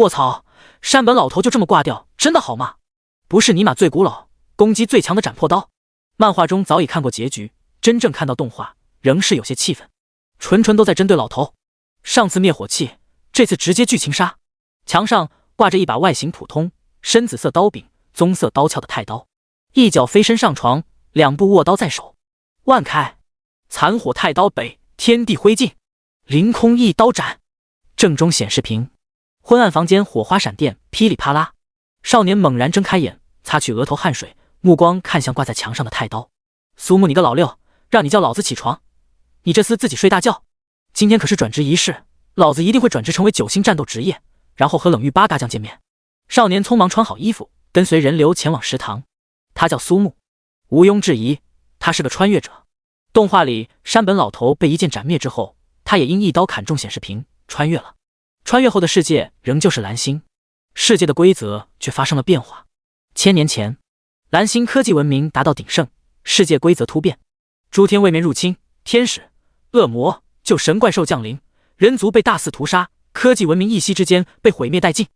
卧槽，山本老头就这么挂掉，真的好吗？不是尼玛最古老、攻击最强的斩破刀。漫画中早已看过结局，真正看到动画，仍是有些气愤。纯都在针对老头。上次灭火器，这次直接剧情杀。墙上挂着一把外形普通、深紫色刀柄、棕色刀鞘的太刀，一脚飞身上床，两部握刀在手。万开，残火太刀北，天地灰烬，凌空一刀斩。正中显示屏，昏暗房间火花闪电，噼里啪啦。少年猛然睁开眼，擦去额头汗水，目光看向挂在墙上的太刀。苏木，你个老六，让你叫老子起床，你这厮自己睡大觉。今天可是转职仪式，老子一定会转职成为9星战斗职业，然后和冷玉八嘎将见面。少年匆忙穿好衣服，跟随人流前往食堂。他叫苏木，毋庸置疑，他是个穿越者。动画里山本老头被一剑斩灭之后，他也因一刀砍中显示屏，穿越了。穿越后的世界仍旧是蓝星，世界的规则却发生了变化。1000年前，蓝星科技文明达到鼎盛，世界规则突变，诸天位面入侵，天使、恶魔、旧神怪兽降临，人族被大肆屠杀，科技文明一夕之间被毁灭殆尽，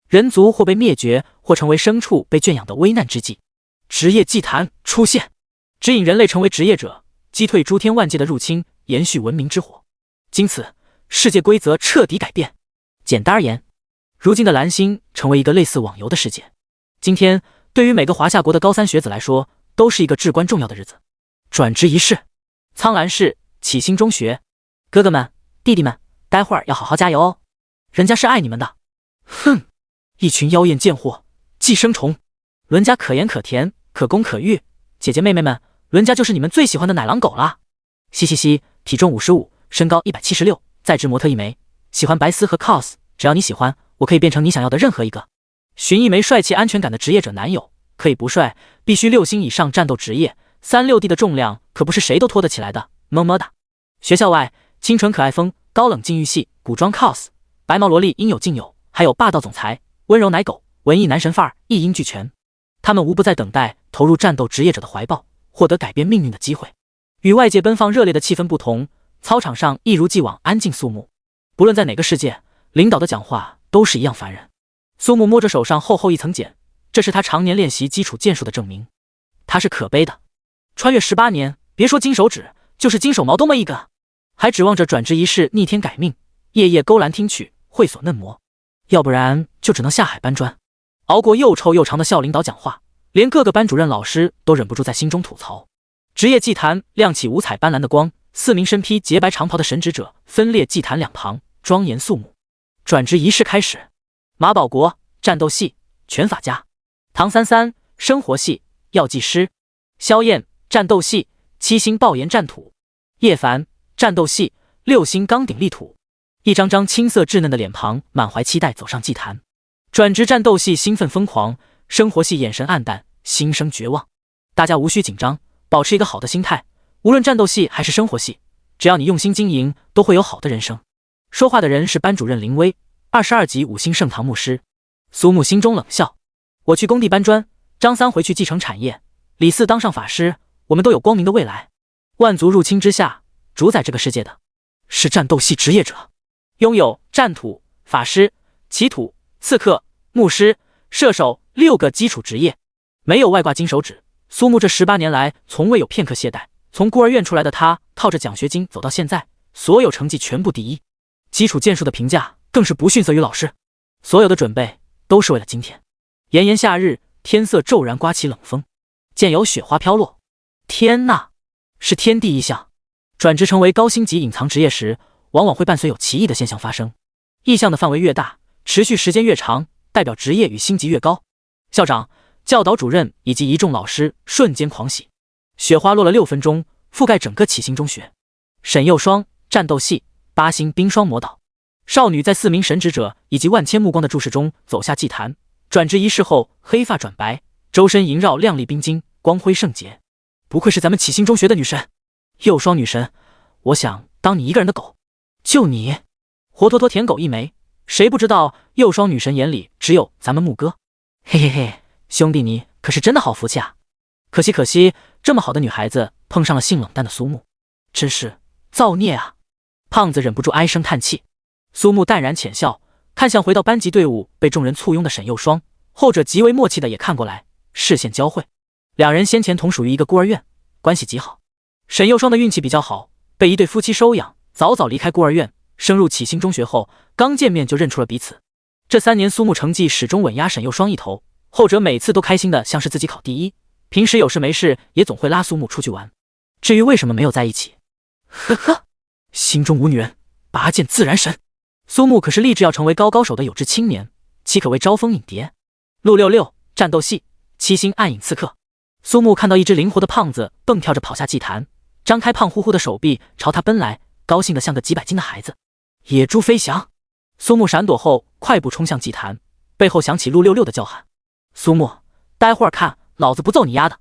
人族或被灭绝，或成为牲畜被圈养的危难之际，职业祭坛出现，指引人类成为职业者，击退诸天万界的入侵，延续文明之火。经此，世界规则彻底改变。简单而言，如今的蓝星成为一个类似网游的世界。今天对于每个华夏国的高3学子来说，都是一个至关重要的日子。转职仪式，苍兰市启星中学，哥哥们弟弟们，待会儿要好好加油哦，人家是爱你们的。哼，一群妖艳贱货，寄生虫，伦家可盐可甜，可攻可御，姐姐妹妹们，伦家就是你们最喜欢的奶狼狗啦。嘻嘻嘻，体重55，身高176，在职模特一枚，喜欢白丝和 cos， 只要你喜欢，我可以变成你想要的任何一个。寻一枚帅气安全感的职业者男友，可以不帅，必须6星以上战斗职业，36D 的重量可不是谁都拖得起来的，么么哒。学校外，清纯可爱风，高冷禁欲系，古装 cos， 白毛萝莉应有尽有，还有霸道总裁、温柔奶狗、文艺男神范儿，一应俱全。他们无不在等待投入战斗职业者的怀抱，获得改变命运的机会。与外界奔放热烈的气氛不同，操场上一如既往安静肃穆。不论在哪个世界，领导的讲话都是一样烦人。苏木摸着手上厚厚一层茧，这是他常年练习基础剑术的证明。他是可悲的，穿越18年，别说金手指，就是金手毛都没一个，还指望着转职仪式逆天改命，夜夜勾栏听曲，会所嫩模，要不然就只能下海搬砖。熬过又臭又长的校领导讲话，连各个班主任老师都忍不住在心中吐槽。职业祭坛亮起五彩斑斓的光，4名身披洁白长袍的神职者分列祭坛两旁，庄严肃穆。转职仪式开始。马保国战斗系拳法家，唐三三生活系药剂师，萧燕战斗系7星爆炎战土，叶凡战斗系6星钢鼎立土。一张张青涩稚嫩的脸庞满怀期待走上祭坛。转职战斗系兴奋疯狂，生活系眼神黯淡，心生绝望。大家无需紧张，保持一个好的心态，无论战斗系还是生活系，只要你用心经营，都会有好的人生。说话的人是班主任林威，22级5星圣堂牧师。苏木心中冷笑，我去工地搬砖，张三回去继承产业，李四当上法师，我们都有光明的未来。万族入侵之下，主宰这个世界的是战斗系职业者，拥有战土、法师、祈土、刺客、牧师、射手6个基础职业，没有外挂金手指。苏木这18年来从未有片刻懈怠，从孤儿院出来的他，靠着奖学金走到现在，所有成绩全部第一，基础剑术的评价更是不逊色于老师。所有的准备都是为了今天。炎炎夏日，天色骤然刮起冷风，见有雪花飘落。天哪，是天地异象。转职成为高星级隐藏职业时，往往会伴随有奇异的现象发生。异象的范围越大，持续时间越长，代表职业与星级越高。校长、教导主任以及一众老师瞬间狂喜。雪花落了6分钟，覆盖整个启星中学。沈幼霜战斗系8星冰霜魔导。少女在4名神职者以及万千目光的注视中走下祭坛。转职仪式后，黑发转白，周身萦绕亮丽冰晶，光辉圣洁。不愧是咱们启星中学的女神，幼霜女神，我想当你一个人的狗，就你，活脱脱舔狗一枚。谁不知道幼霜女神眼里只有咱们木哥？嘿嘿嘿，兄弟你可是真的好福气啊！可惜，这么好的女孩子碰上了性冷淡的苏木，真是造孽啊！胖子忍不住唉声叹气。苏木淡然浅笑，看向回到班级队伍被众人簇拥的沈幼霜，后者极为默契的也看过来，视线交汇。两人先前同属于一个孤儿院，关系极好。沈幼霜的运气比较好，被一对夫妻收养，早早离开孤儿院，升入启星中学后，刚见面就认出了彼此。这3年苏木成绩始终稳压沈幼霜一头，后者每次都开心的像是自己考第一，平时有事没事也总会拉苏木出去玩。至于为什么没有在一起，呵呵，心中无女人，拔剑自然神。苏木可是立志要成为高手的有志青年，岂可为招蜂引蝶？陆66战斗系7星暗影刺客。苏木看到一只灵活的胖子蹦跳着跑下祭坛，张开胖乎乎的手臂朝他奔来，高兴得像个几百斤的孩子。野猪飞翔。苏木闪躲后快步冲向祭坛，背后响起陆66的叫喊：苏木，待会儿看老子不揍你丫的！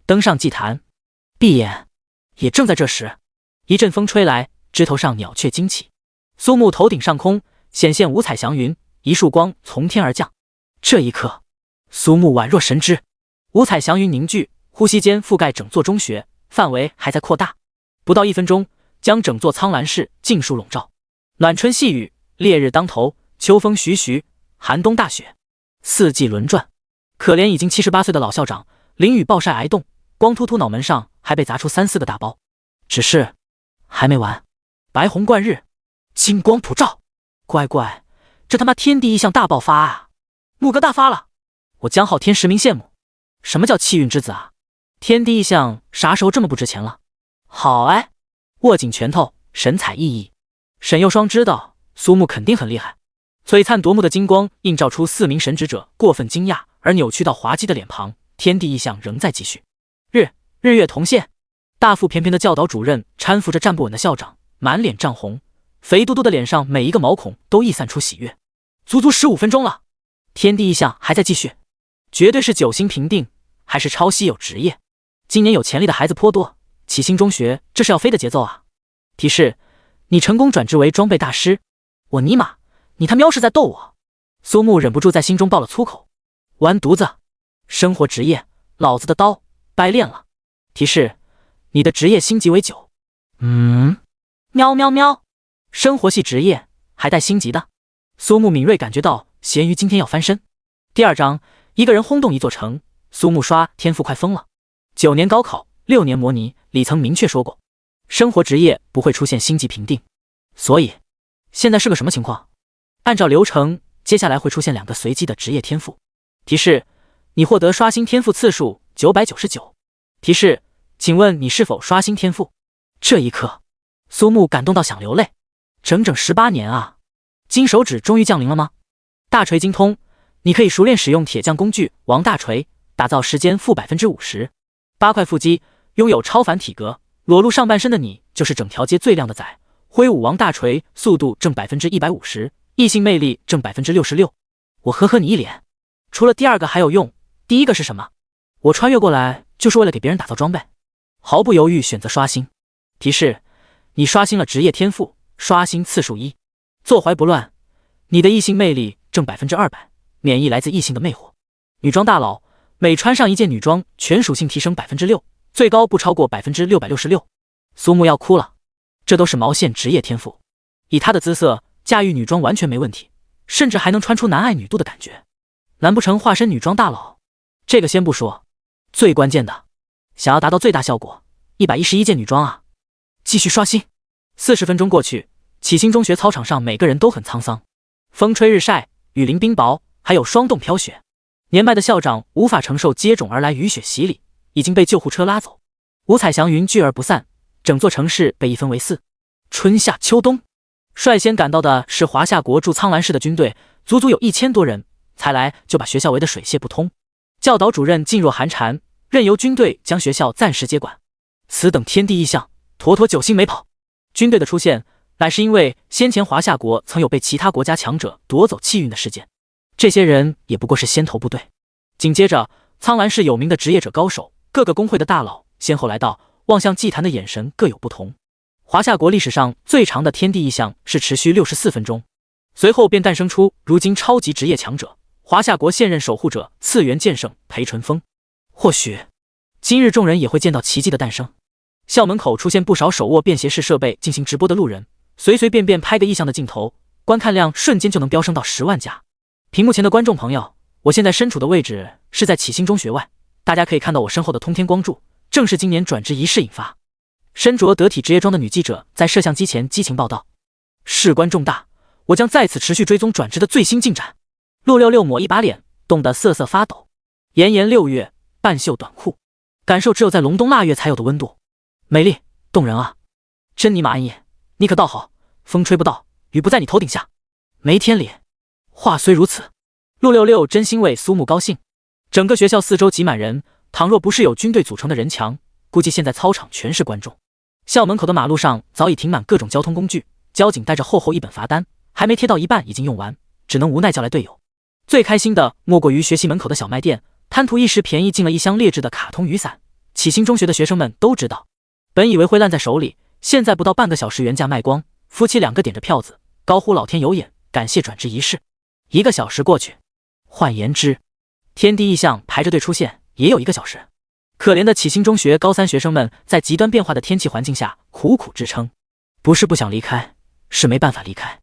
登上祭坛，闭眼。也正在这时，一阵风吹来，枝头上鸟雀惊起。苏木头顶上空显现五彩祥云，一束光从天而降。这一刻，苏木宛若神之，五彩祥云凝聚，呼吸间覆盖整座中学，范围还在扩大。不到1分钟，将整座苍兰市尽数笼罩。暖春细雨，烈日当头，秋风徐徐，寒冬大雪，四季轮转。可怜已经78岁的老校长，淋雨暴晒挨冻，光秃秃脑门上还被砸出3、4个大包。只是还没完，白虹贯日，金光普照。乖，这他妈天地异象大爆发啊！木哥大发了，我江浩天实名羡慕。什么叫气运之子啊？天地异象啥时候这么不值钱了？好哎，握紧拳头，神采奕奕。沈幼霜知道苏木肯定很厉害，璀璨夺目的金光映照出4名神职者过分惊讶而扭曲到滑稽的脸庞。天地异象仍在继续。日月同现。大腹便便的教导主任搀扶着站不稳的校长，满脸涨红，肥嘟嘟的脸上每一个毛孔都溢散出喜悦。足足15分钟了，天地异象还在继续，绝对是9星评定，还是超稀有职业。今年有潜力的孩子颇多，启星中学这是要飞的节奏啊！提示：你成功转职为装备大师。我尼玛，你他喵是在逗我！苏木忍不住在心中爆了粗口。完犊子！生活职业，老子的刀掰练了。提示：你的职业星级为9。喵喵喵！生活系职业还带星级的。苏木敏锐感觉到咸鱼今天要翻身。第2章，一个人轰动一座城。苏木刷天赋快疯了。9年高考，6年模拟，里曾明确说过，生活职业不会出现星级评定。所以现在是个什么情况？按照流程，接下来会出现2个随机的职业天赋。提示：你获得刷新天赋次数999。提示：请问你是否刷新天赋？这一刻，苏木感动到想流泪。整整18年啊！金手指终于降临了吗？大锤精通，你可以熟练使用铁匠工具王大锤，打造时间负 50%。8块腹肌，拥有超凡体格，裸露上半身的你就是整条街最靓的仔。挥舞王大锤，速度正 150%， 异性魅力正 66%。我呵呵你一脸。除了第2个还有用，第1个是什么？我穿越过来就是为了给别人打造装备。毫不犹豫选择刷新。提示：你刷新了职业天赋，刷新次数1。坐怀不乱，你的异性魅力正 200%， 免疫来自异性的魅惑。女装大佬，每穿上一件女装，全属性提升 6%， 最高不超过 666%。苏木要哭了，这都是毛线职业天赋。以他的姿色，驾驭女装完全没问题，甚至还能穿出男爱女妒的感觉。难不成化身女装大佬？这个先不说，最关键的，想要达到最大效果，111件女装啊！继续刷新。40分钟过去，启星中学操场上每个人都很沧桑，风吹日晒，雨淋冰雹，还有霜冻飘雪。年迈的校长无法承受接踵而来雨雪洗礼，已经被救护车拉走。五彩祥云聚而不散，整座城市被一分为4。春夏秋冬，率先赶到的是华夏国驻苍兰市的军队，足足有1000多人，才来就把学校围得水泄不通。教导主任噤若寒蝉，任由军队将学校暂时接管。此等天地异象，妥妥9星没跑。军队的出现，乃是因为先前华夏国曾有被其他国家强者夺走气运的事件，这些人也不过是先头部队。紧接着，苍兰市有名的职业者高手，各个工会的大佬先后来到，望向祭坛的眼神各有不同。华夏国历史上最长的天地异象是持续64分钟，随后便诞生出如今超级职业强者华夏国现任守护者次元剑圣裴纯风。或许今日众人也会见到奇迹的诞生。校门口出现不少手握便携式设备进行直播的路人，随随便便拍个异象的镜头，观看量瞬间就能飙升到10万加。屏幕前的观众朋友，我现在身处的位置是在启星中学外，大家可以看到我身后的通天光柱，正是今年转职仪式引发。身着得体职业装的女记者在摄像机前激情报道，事关重大，我将在此持续追踪转职的最新进展。陆66抹一把脸，冻得瑟瑟发抖。炎炎6月，半袖短裤，感受只有在隆冬腊月才有的温度，美丽动人啊！真尼玛安逸，你可倒好，风吹不到，雨不在你头顶下，没天理。话虽如此，陆66真心为苏木高兴。整个学校4周挤满人，倘若不是有军队组成的人墙，估计现在操场全是观众。校门口的马路上早已停满各种交通工具，交警带着厚厚一本罚单，还没贴到一半已经用完，只能无奈叫来队友。最开心的莫过于学习门口的小卖店，贪图一时便宜进了一箱劣质的卡通雨伞。启星中学的学生们都知道，本以为会烂在手里，现在不到半个小时原价卖光，夫妻2个点着票子，高呼老天有眼，感谢转职仪式。1个小时过去，换言之，天地异象排着队出现也有1个小时。可怜的启星中学高3学生们在极端变化的天气环境下苦苦支撑，不是不想离开，是没办法离开。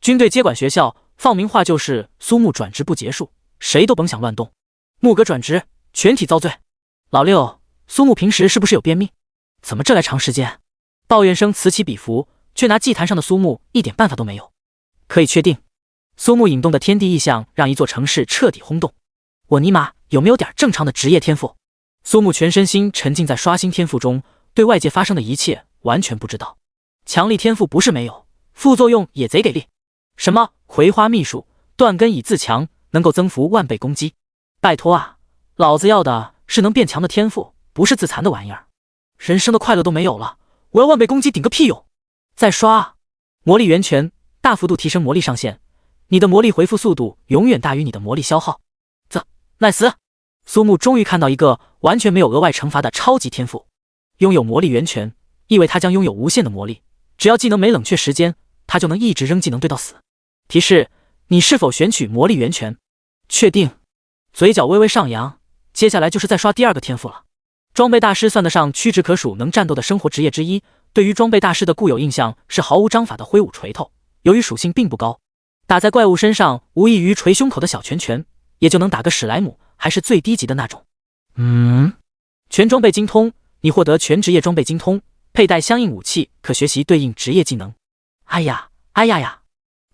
军队接管学校，放明话就是苏木转职不结束，谁都甭想乱动。木哥转职，全体遭罪。老六，苏木平时是不是有便秘？怎么这来长时间？抱怨声此起彼伏，却拿祭坛上的苏木一点办法都没有。可以确定，苏木引动的天地异象让一座城市彻底轰动。我尼玛有没有点正常的职业天赋？苏木全身心沉浸在刷新天赋中，对外界发生的一切完全不知道。强力天赋不是没有，副作用也贼给力。什么葵花秘术，断根以自强，能够增幅100倍攻击。拜托啊，老子要的是能变强的天赋，不是自残的玩意儿。人生的快乐都没有了，我要100倍攻击顶个屁用！再刷啊！魔力源泉，大幅度提升魔力上限，你的魔力回复速度永远大于你的魔力消耗。nice！ 苏木终于看到一个完全没有额外惩罚的超级天赋。拥有魔力源泉，意味他将拥有无限的魔力，只要技能没冷却时间，他就能一直扔技能对到死。提示：你是否选取魔力源泉？确定。嘴角微微上扬，接下来就是再刷第2个天赋了。装备大师算得上屈指可数能战斗的生活职业之一，对于装备大师的固有印象是毫无章法的挥舞锤头，由于属性并不高，打在怪物身上无异于捶胸口的小拳拳，也就能打个史莱姆，还是最低级的那种。全装备精通，你获得全职业装备精通，佩戴相应武器可学习对应职业技能。哎呀呀！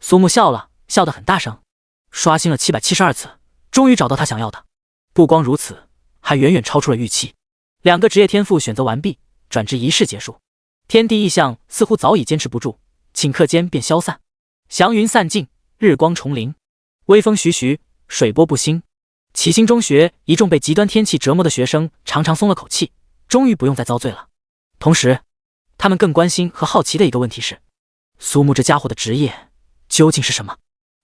苏木笑了，笑得很大声。刷新了772次，终于找到他想要的。不光如此，还远远超出了预期。2个职业天赋选择完毕，转职仪式结束。天地异象似乎早已坚持不住，顷刻间便消散。祥云散尽，日光重临，微风徐徐，水波不兴。启星中学一众被极端天气折磨的学生常常松了口气，终于不用再遭罪了。同时，他们更关心和好奇的一个问题是，苏木这家伙的职业究竟是什么？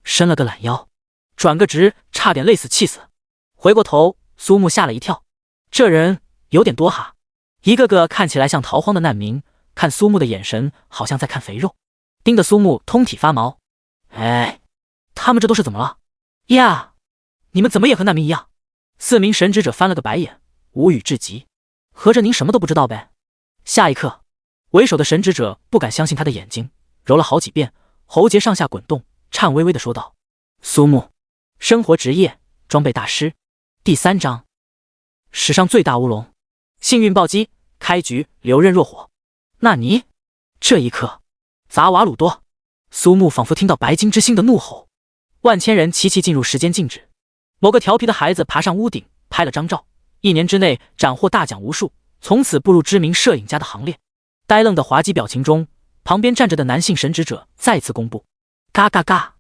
伸了个懒腰，转个职，差点累死气死。回过头，苏木吓了一跳，这人有点多哈，一个个看起来像逃荒的难民，看苏木的眼神好像在看肥肉，盯得苏木通体发毛。哎，他们这都是怎么了呀？你们怎么也和难民一样？4名神职者翻了个白眼，无语至极。合着您什么都不知道呗？下一刻，为首的神职者不敢相信他的眼睛，揉了好几遍，喉结上下滚动，颤巍巍地说道：苏木，生活职业，装备大师，第3章，史上最大乌龙，幸运暴击，开局留刃若火。纳尼？这一刻，砸瓦鲁多！苏木仿佛听到白金之星的怒吼，万千人齐齐进入时间静止。某个调皮的孩子爬上屋顶，拍了张照，1年之内斩获大奖无数，从此步入知名摄影家的行列。呆愣的滑稽表情中，旁边站着的男性神职者再次公布：嘎嘎嘎！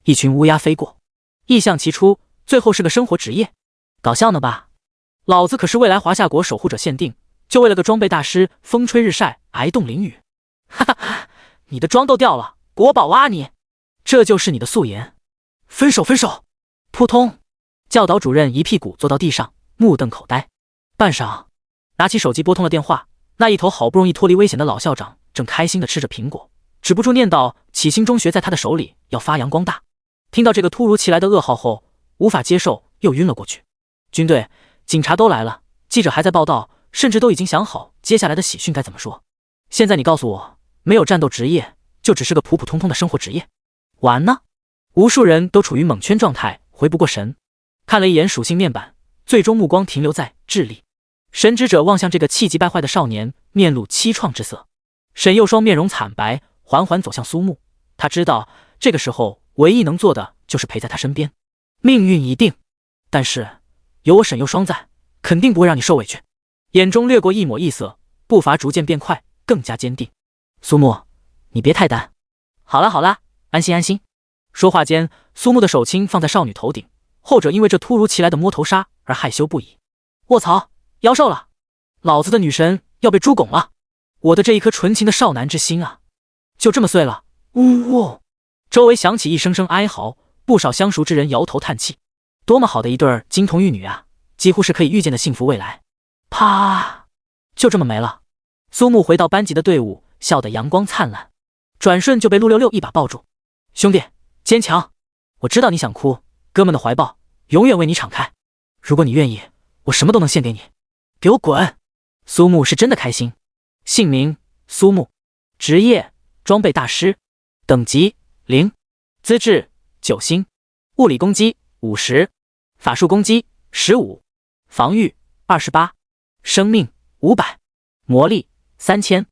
一群乌鸦飞过，意象齐出，最后是个生活职业，搞笑呢吧？老子可是未来华夏国守护者限定，就为了个装备大师，风吹日晒，挨冻淋雨。哈哈，你的妆都掉了，国宝啊你！这就是你的素颜。分手！扑通！教导主任一屁股坐到地上，目瞪口呆。半晌，拿起手机拨通了电话。那一头好不容易脱离危险的老校长正开心地吃着苹果，止不住念叨启星中学在他的手里要发扬光大。听到这个突如其来的噩耗后，无法接受，又晕了过去。军队、警察都来了，记者还在报道，甚至都已经想好接下来的喜讯该怎么说。现在你告诉我，没有战斗职业，就只是个普普通通的生活职业，完呢？无数人都处于蒙圈状态，回不过神。看了一眼属性面板，最终目光停留在智力。神职者望向这个气急败坏的少年，面露凄怆之色。沈幼霜面容惨白，缓缓走向苏木。他知道这个时候唯一能做的就是陪在他身边。命运已定，但是有我沈幼霜在，肯定不会让你受委屈。眼中掠过一抹异色，步伐逐渐变快，更加坚定。苏木，你别太单。好啦好啦，安心安心。说话间，苏木的手轻放在少女头顶，后者因为这突如其来的摸头杀而害羞不已。卧槽，妖兽了！老子的女神要被猪拱了！我的这一颗纯情的少男之心啊，就这么碎了！呜呜！周围响起一声声哀嚎，不少相熟之人摇头叹气。多么好的一对金童玉女啊，几乎是可以预见的幸福未来。啪！就这么没了。苏木回到班级的队伍，笑得阳光灿烂，转瞬就被陆六六一把抱住。兄弟，坚强！我知道你想哭，哥们的怀抱永远为你敞开。如果你愿意，我什么都能献给你。给我滚！苏木是真的开心。姓名：苏木，职业：装备大师，等级0，资质9星，物理攻击50，法术攻击15，防御28，生命500，魔力3000，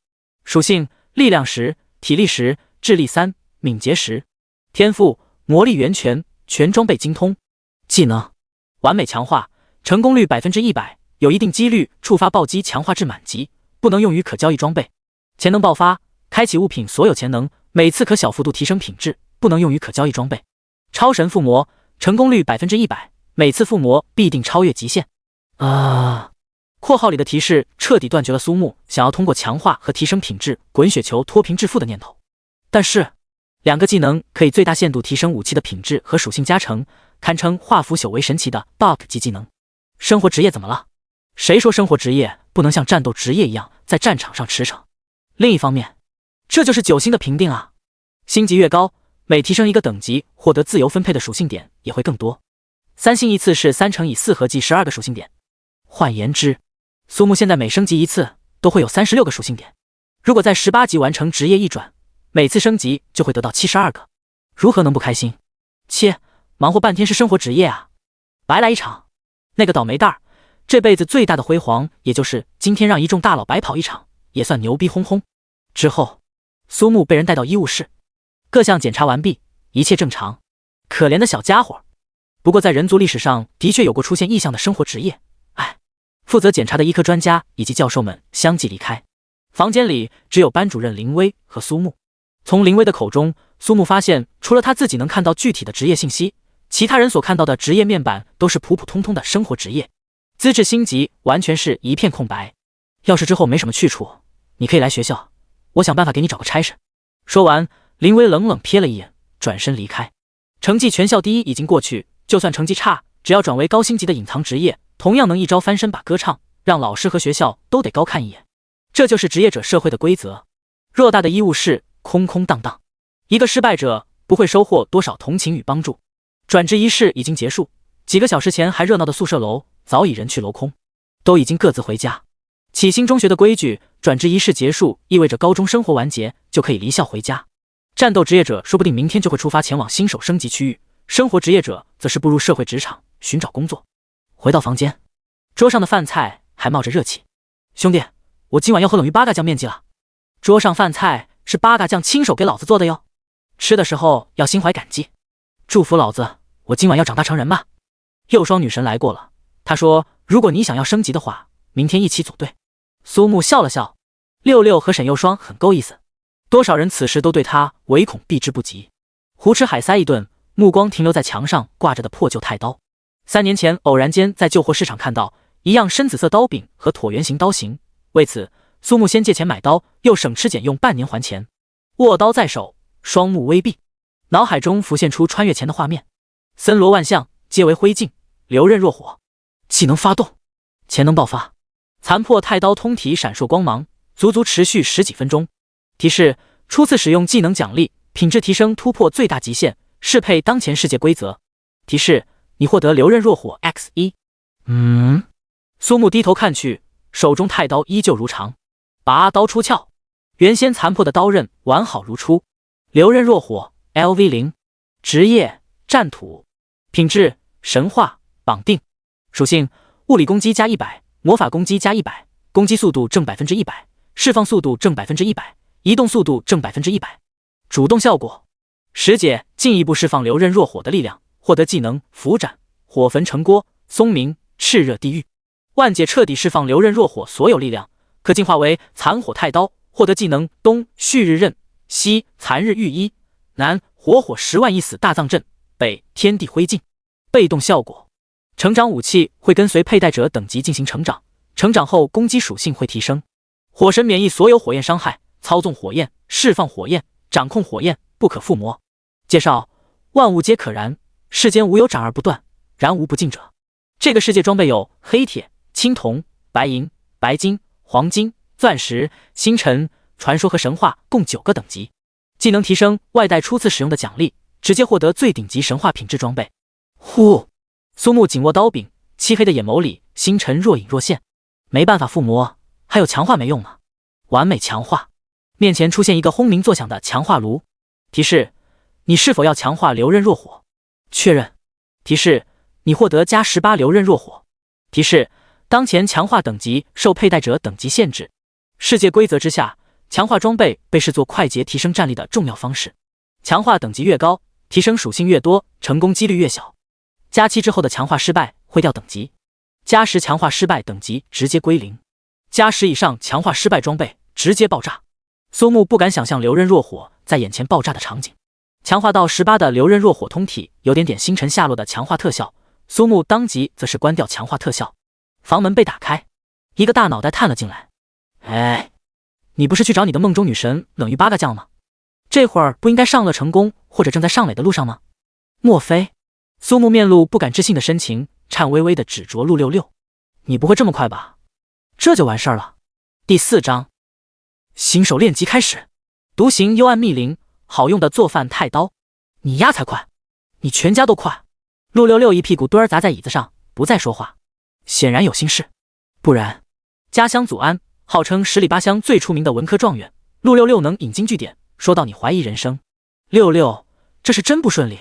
属性力量10，体力10，智力3，敏捷10，天赋魔力源泉，全装备精通，技能完美强化，成功率100%，有一定几率触发暴击强化至满级，不能用于可交易装备。潜能爆发，开启物品所有潜能，每次可小幅度提升品质，不能用于可交易装备。超神附魔，成功率100%，每次附魔必定超越极限。括号里的提示彻底断绝了苏木想要通过强化和提升品质滚雪球脱贫致富的念头。但是两个技能可以最大限度提升武器的品质和属性加成，堪称化腐朽为神奇的 bug 级技能。生活职业怎么了？谁说生活职业不能像战斗职业一样在战场上驰骋？另一方面，这就是9星的评定啊！星级越高，每提升一个等级，获得自由分配的属性点也会更多。3星一次是3乘以4合计12个属性点。换言之，苏木现在每升级一次都会有36个属性点。如果在18级完成职业一转，每次升级就会得到72个。如何能不开心？切，忙活半天是生活职业啊，白来一场。那个倒霉蛋儿，这辈子最大的辉煌也就是今天让一众大佬白跑一场，也算牛逼哄哄。之后，苏木被人带到医务室，各项检查完毕，一切正常。可怜的小家伙。不过在人族历史上的确有过出现异象的生活职业。负责检查的医科专家以及教授们相继离开，房间里只有班主任林薇和苏木。从林薇的口中，苏木发现除了他自己能看到具体的职业信息，其他人所看到的职业面板都是普普通通的生活职业，资质星级完全是一片空白。要是之后没什么去处，你可以来学校，我想办法给你找个差事。说完，林薇冷冷瞥了一眼，转身离开。成绩全校第一已经过去，就算成绩差，只要转为高星级的隐藏职业，同样能一朝翻身把歌唱，让老师和学校都得高看一眼。这就是职业者社会的规则。偌大的医务室空空荡荡，一个失败者不会收获多少同情与帮助。转职仪式已经结束，几个小时前还热闹的宿舍楼早已人去楼空，都已经各自回家。启星中学的规矩，转职仪式结束意味着高中生活完结，就可以离校回家。战斗职业者说不定明天就会出发前往新手升级区域，生活职业者则是步入社会职场寻找工作。回到房间，桌上的饭菜还冒着热气。兄弟，我今晚要喝冷鱼八嘎酱面记了。桌上饭菜是八嘎酱亲手给老子做的哟，吃的时候要心怀感激。祝福老子，我今晚要长大成人吧。幼霜女神来过了，她说如果你想要升级的话，明天一起组队。苏木笑了笑，六六和沈幼霜很够意思，多少人此时都对他唯恐避之不及。胡吃海塞一顿，目光停留在墙上挂着的破旧太刀。3年前偶然间在旧货市场看到一样深紫色刀柄和椭圆形刀型，为此苏木先借钱买刀，又省吃俭用半年还钱。握刀在手，双目微闭，脑海中浮现出穿越前的画面，森罗万象皆为灰烬，流刃若火。技能发动，潜能爆发，残破太刀通体闪烁光芒，足足持续10几分钟。提示：初次使用技能奖励，品质提升突破最大极限，适配当前世界规则。提示：你获得流刃若火 X1。苏木低头看去，手中太刀依旧如常，拔刀出鞘，原先残破的刀刃完好如初。流刃若火 LV0，职业战土，品质神话绑定，属性物理攻击加100，魔法攻击加100，攻击速度正100%，释放速度正100%，移动速度正100%。主动效果，使解进一步释放流刃若火的力量，获得技能斧斩、火焚城郭、松明、炽热地狱。万解彻底释放流刃若火所有力量，可进化为残火太刀，获得技能东旭日刃、西残日御衣、南火火10万一死大藏阵、北天地灰烬。被动效果，成长武器会跟随佩戴者等级进行成长，成长后攻击属性会提升。火神免疫所有火焰伤害，操纵火焰，释放火焰，掌控火焰，不可附魔。介绍：万物皆可燃，世间无有斩而不断，燃无不尽者。这个世界装备有黑铁、青铜、白银、白金、黄金、钻石、星辰、传说和神话共9个等级。技能提升外带初次使用的奖励，直接获得最顶级神话品质装备。呼！苏木紧握刀柄，漆黑的眼眸里星辰若隐若现。没办法附魔，还有强化没用吗？完美强化。面前出现一个轰鸣作响的强化炉，提示：你是否要强化流刃若火？确认。提示：你获得加18流刃若火。提示：当前强化等级受佩戴者等级限制。世界规则之下，强化装备被视作快捷提升战力的重要方式。强化等级越高，提升属性越多，成功几率越小。加7之后的强化失败会掉等级，加10强化失败等级直接归零，加10以上强化失败装备直接爆炸。苏木不敢想象流刃若火在眼前爆炸的场景。强化到18的流刃若火通体有点星辰下落的强化特效，苏木当即则是关掉强化特效。房门被打开，一个大脑袋探了进来。哎，你不是去找你的梦中女神冷玉八嘎酱吗？这会儿不应该上乐成功或者正在上垒的路上吗？莫非？苏木面露不敢置信的神情，颤巍巍地指着陆六六：你不会这么快吧？这就完事儿了。第4章，新手练级开始。独行幽暗密林，好用的做饭太刀。你丫才快，你全家都快。陆六六一屁股墩儿砸在椅子上，不再说话，显然有心事。不然，家乡祖安，号称10里8乡最出名的文科状元，陆六六能引经据典，说到你怀疑人生。六六，这是真不顺利？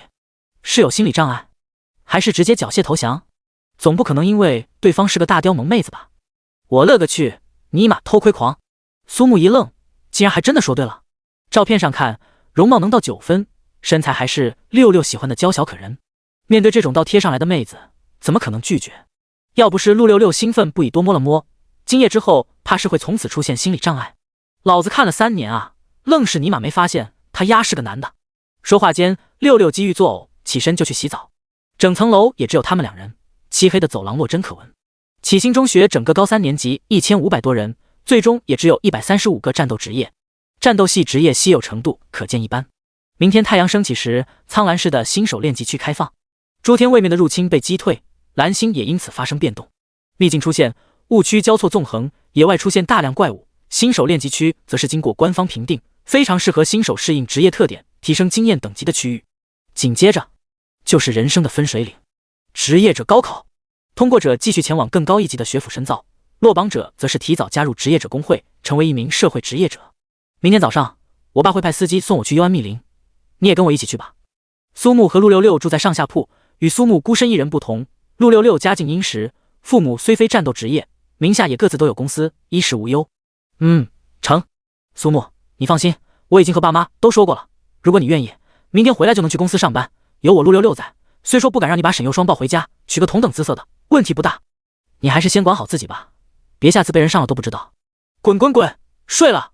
是有心理障碍？还是直接缴械投降？总不可能因为对方是个大雕萌妹子吧？我勒个去，尼玛偷窥狂！苏木一愣，竟然还真的说对了。照片上看，容貌能到9分，身材还是六六喜欢的娇小可人。面对这种倒贴上来的妹子，怎么可能拒绝？要不是陆六六兴奋不已多摸了摸，今夜之后怕是会从此出现心理障碍。老子看了3年啊，愣是尼玛没发现他丫是个男的。说话间，六六机遇作呕，起身就去洗澡。整层楼也只有他们2人，漆黑的走廊落针可闻。启星中学整个高3年级1500多人，最终也只有135个战斗职业，战斗系职业稀有程度可见一斑。明天太阳升起时，苍蓝市的新手练级区开放，诸天位面的入侵被击退，蓝星也因此发生变动，秘境出现，误区交错纵横，野外出现大量怪物。新手练级区则是经过官方评定，非常适合新手适应职业特点、提升经验等级的区域。紧接着就是人生的分水岭，职业者高考，通过者继续前往更高一级的学府深造，落榜者则是提早加入职业者工会，成为一名社会职业者。明天早上，我爸会派司机送我去幽安密林，你也跟我一起去吧。苏木和陆六六住在上下铺，与苏木孤身一人不同，陆六六家境殷实，父母虽非战斗职业，名下也各自都有公司，衣食无忧。成。苏木，你放心，我已经和爸妈都说过了，如果你愿意，明天回来就能去公司上班，有我陆六六在，虽说不敢让你把沈幼霜抱回家，娶个同等姿色的，问题不大。你还是先管好自己吧，别下次被人上了都不知道。滚滚滚，睡了。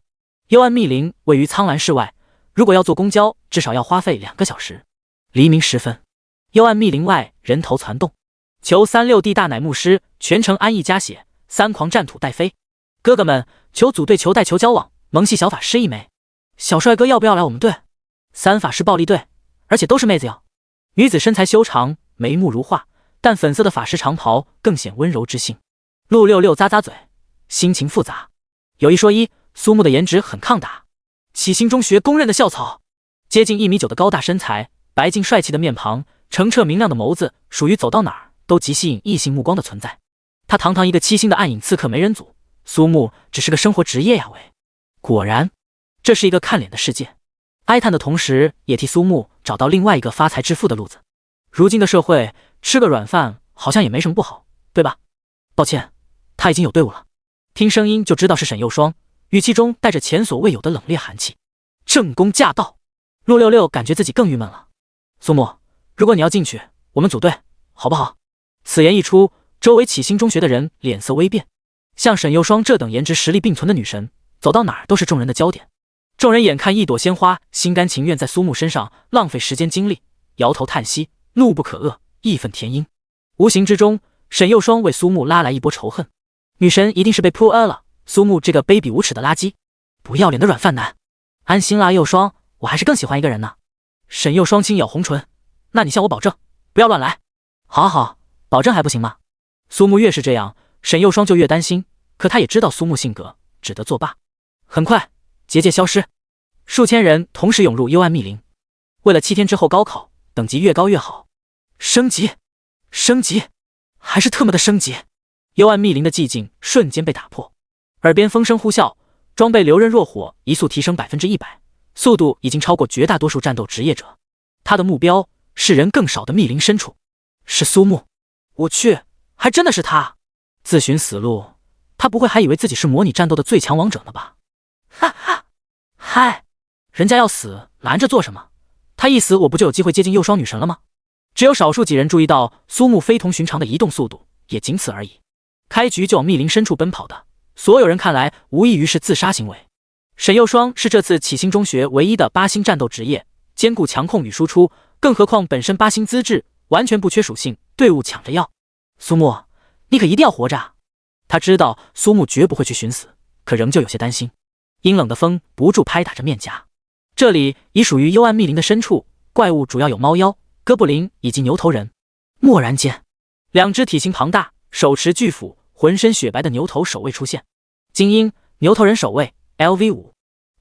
幽安密林位于苍兰市外，如果要坐公交，至少要花费2个小时。黎明时分，幽安密林外人头攒动。求36弟大乃牧师，全程安逸加血，3狂战土待飞。哥哥们，求组队求带求交往，萌系小法师1枚。小帅哥要不要来我们队？3法师暴力队，而且都是妹子哟。女子身材修长，眉目如画，但粉色的法师长袍更显温柔之性。陆六六咂咂嘴，心情复杂。有一说一，苏木的颜值很抗打，启星中学公认的校草，接近1.9米的高大身材，白净帅气的面庞，澄澈明亮的眸子，属于走到哪儿都极吸引异性目光的存在。他堂堂一个7星的暗影刺客没人组，苏木只是个生活职业呀喂！果然，这是一个看脸的世界。哀叹的同时，也替苏木找到另外一个发财致富的路子。如今的社会，吃个软饭好像也没什么不好，对吧？抱歉，他已经有队伍了。听声音就知道是沈幼霜，语气中带着前所未有的冷冽寒气。正宫驾到！陆六六感觉自己更郁闷了。苏木，如果你要进去，我们组队，好不好？此言一出，周围启星中学的人脸色微变。像沈幼霜这等颜值实力并存的女神，走到哪儿都是众人的焦点。众人眼看一朵鲜花，心甘情愿在苏木身上浪费时间精力，摇头叹息，怒不可遏，义愤填膺。无形之中，沈幼霜为苏木拉来一波仇恨。女神一定是被扑了，苏木这个卑鄙无耻的垃圾，不要脸的软饭男。安心啦，幼霜，我还是更喜欢一个人呢。沈幼霜轻咬红唇，那你向我保证，不要乱来。好好，保证还不行吗？苏木越是这样，沈幼霜就越担心，可他也知道苏木性格，只得作罢。很快，结界消失，数千人同时涌入幽暗密林。为了7天之后高考，等级越高越好。升级，升级，还是特么的升级！幽暗密林的寂静瞬间被打破，耳边风声呼啸，装备流刃若火，移速提升100%，速度已经超过绝大多数战斗职业者。他的目标是人更少的密林深处，是苏木。我去，还真的是他！自寻死路，他不会还以为自己是模拟战斗的最强王者呢吧？哈哈，嗨，人家要死，拦着做什么？他一死，我不就有机会接近幼霜女神了吗？只有少数几人注意到苏木非同寻常的移动速度，也仅此而已。开局就往密林深处奔跑的，所有人看来无异于是自杀行为。沈幼霜是这次启星中学唯一的8星战斗职业，兼顾强控与输出，更何况本身8星资质，完全不缺属性，队伍抢着要。苏木，你可一定要活着啊！他知道苏木绝不会去寻死，可仍旧有些担心。阴冷的风不住拍打着面颊。这里已属于幽暗密林的深处，怪物主要有猫妖、哥布林以及牛头人。蓦然间，2只体型庞大、手持巨斧、浑身雪白的牛头守卫出现。精英牛头人守卫 LV5，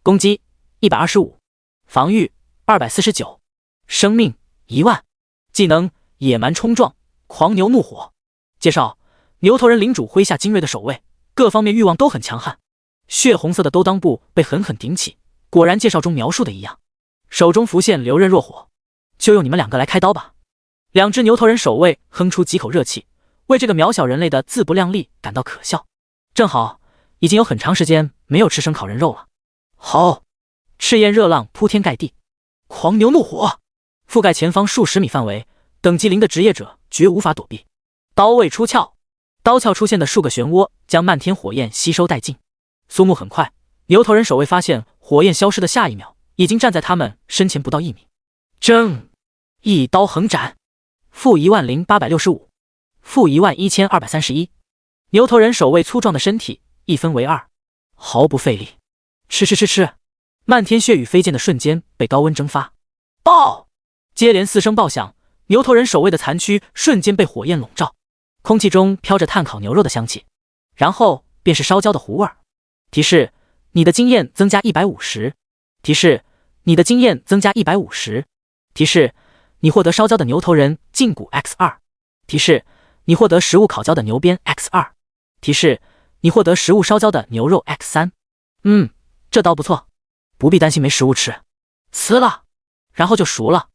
攻击125，防御249，生命10000，技能野蛮冲撞、狂牛怒火。介绍：牛头人领主麾下精锐的守卫，各方面欲望都很强悍。血红色的兜裆部被狠狠顶起，果然介绍中描述的一样。手中浮现流刃若火，就用你们2个来开刀吧。2只牛头人守卫哼出几口热气，为这个渺小人类的自不量力感到可笑。正好，已经有很长时间没有吃生烤人肉了。好，赤焰热浪铺天盖地，狂牛怒火覆盖前方数十米范围，等级0的职业者绝无法躲避。刀位出鞘，刀鞘出现的数个漩涡将漫天火焰吸收殆尽。苏木很快，牛头人守卫发现火焰消失的下一秒，已经站在他们身前不到1米。正，一刀横斩，负10865，负11231。牛头人守卫粗壮的身体一分为2，毫不费力。吃，漫天血雨飞溅的瞬间被高温蒸发。爆！接连4声爆响，牛头人守卫的残躯瞬间被火焰笼罩，空气中飘着炭烤牛肉的香气，然后便是烧焦的糊味儿。提示：你的经验增加150。提示：你的经验增加150。提示：你获得烧焦的牛头人胫骨 X2。提示：你获得食物烤焦的牛鞭 X2。提示：你获得食物烧焦的牛肉 X3。这刀不错，不必担心没食物吃。呲了，然后就熟了。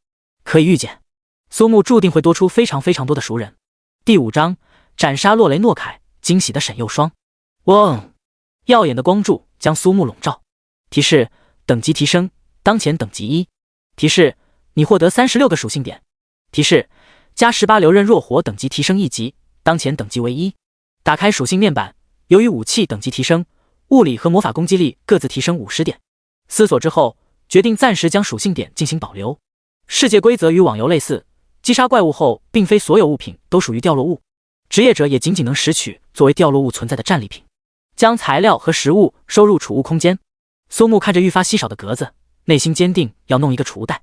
可以预见，苏木注定会多出非常多的熟人。第5章，斩杀洛雷诺凯，惊喜的沈幼霜。嗡！耀眼的光柱将苏木笼罩。提示：等级提升，当前等级1。提示：你获得36个属性点。提示：加18流刃若火等级提升1级，当前等级为1。打开属性面板，由于武器等级提升，物理和魔法攻击力各自提升50点。思索之后，决定暂时将属性点进行保留。世界规则与网游类似，击杀怪物后，并非所有物品都属于掉落物，职业者也仅仅能拾取作为掉落物存在的战利品。将材料和食物收入储物空间。苏木看着愈发稀少的格子，内心坚定要弄一个储物袋。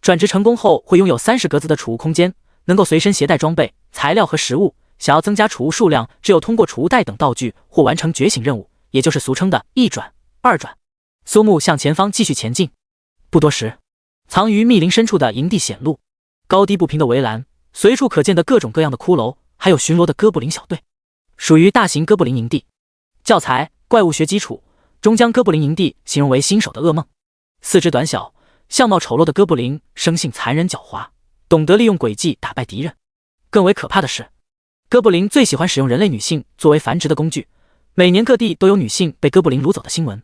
转职成功后会拥有30格子的储物空间，能够随身携带装备、材料和食物。想要增加储物数量，只有通过储物袋等道具或完成觉醒任务，也就是俗称的1转、2转。苏木向前方继续前进。不多时，藏于密林深处的营地显露，高低不平的围栏，随处可见的各种各样的骷髅，还有巡逻的哥布林小队，属于大型哥布林营地。教材：怪物学基础，中将哥布林营地形容为新手的噩梦。四肢短小，相貌丑陋的哥布林生性残忍狡猾，懂得利用诡计打败敌人。更为可怕的是，哥布林最喜欢使用人类女性作为繁殖的工具，每年各地都有女性被哥布林掳走的新闻。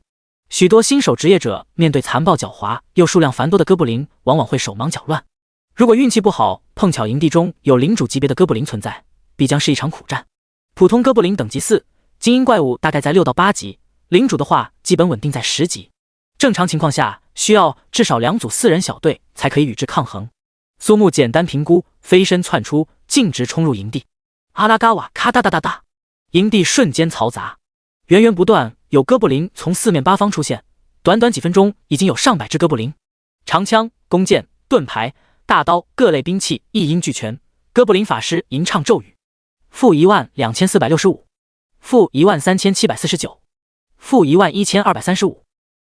许多新手职业者面对残暴狡猾又数量繁多的哥布林，往往会手忙脚乱。如果运气不好，碰巧营地中有领主级别的哥布林存在，必将是一场苦战。普通哥布林等级4，精英怪物大概在6到8级，领主的话基本稳定在10级。正常情况下，需要至少2组4人小队才可以与之抗衡。苏木简单评估，飞身窜出，径直冲入营地。阿拉嘎瓦咔哒哒哒哒，营地瞬间嘈杂，源源不断有哥布林从四面八方出现，短短几分钟已经有上百只哥布林。长枪、弓箭、盾牌、大刀各类兵器一应俱全，哥布林法师吟唱咒语。-12465，-13749，-11235。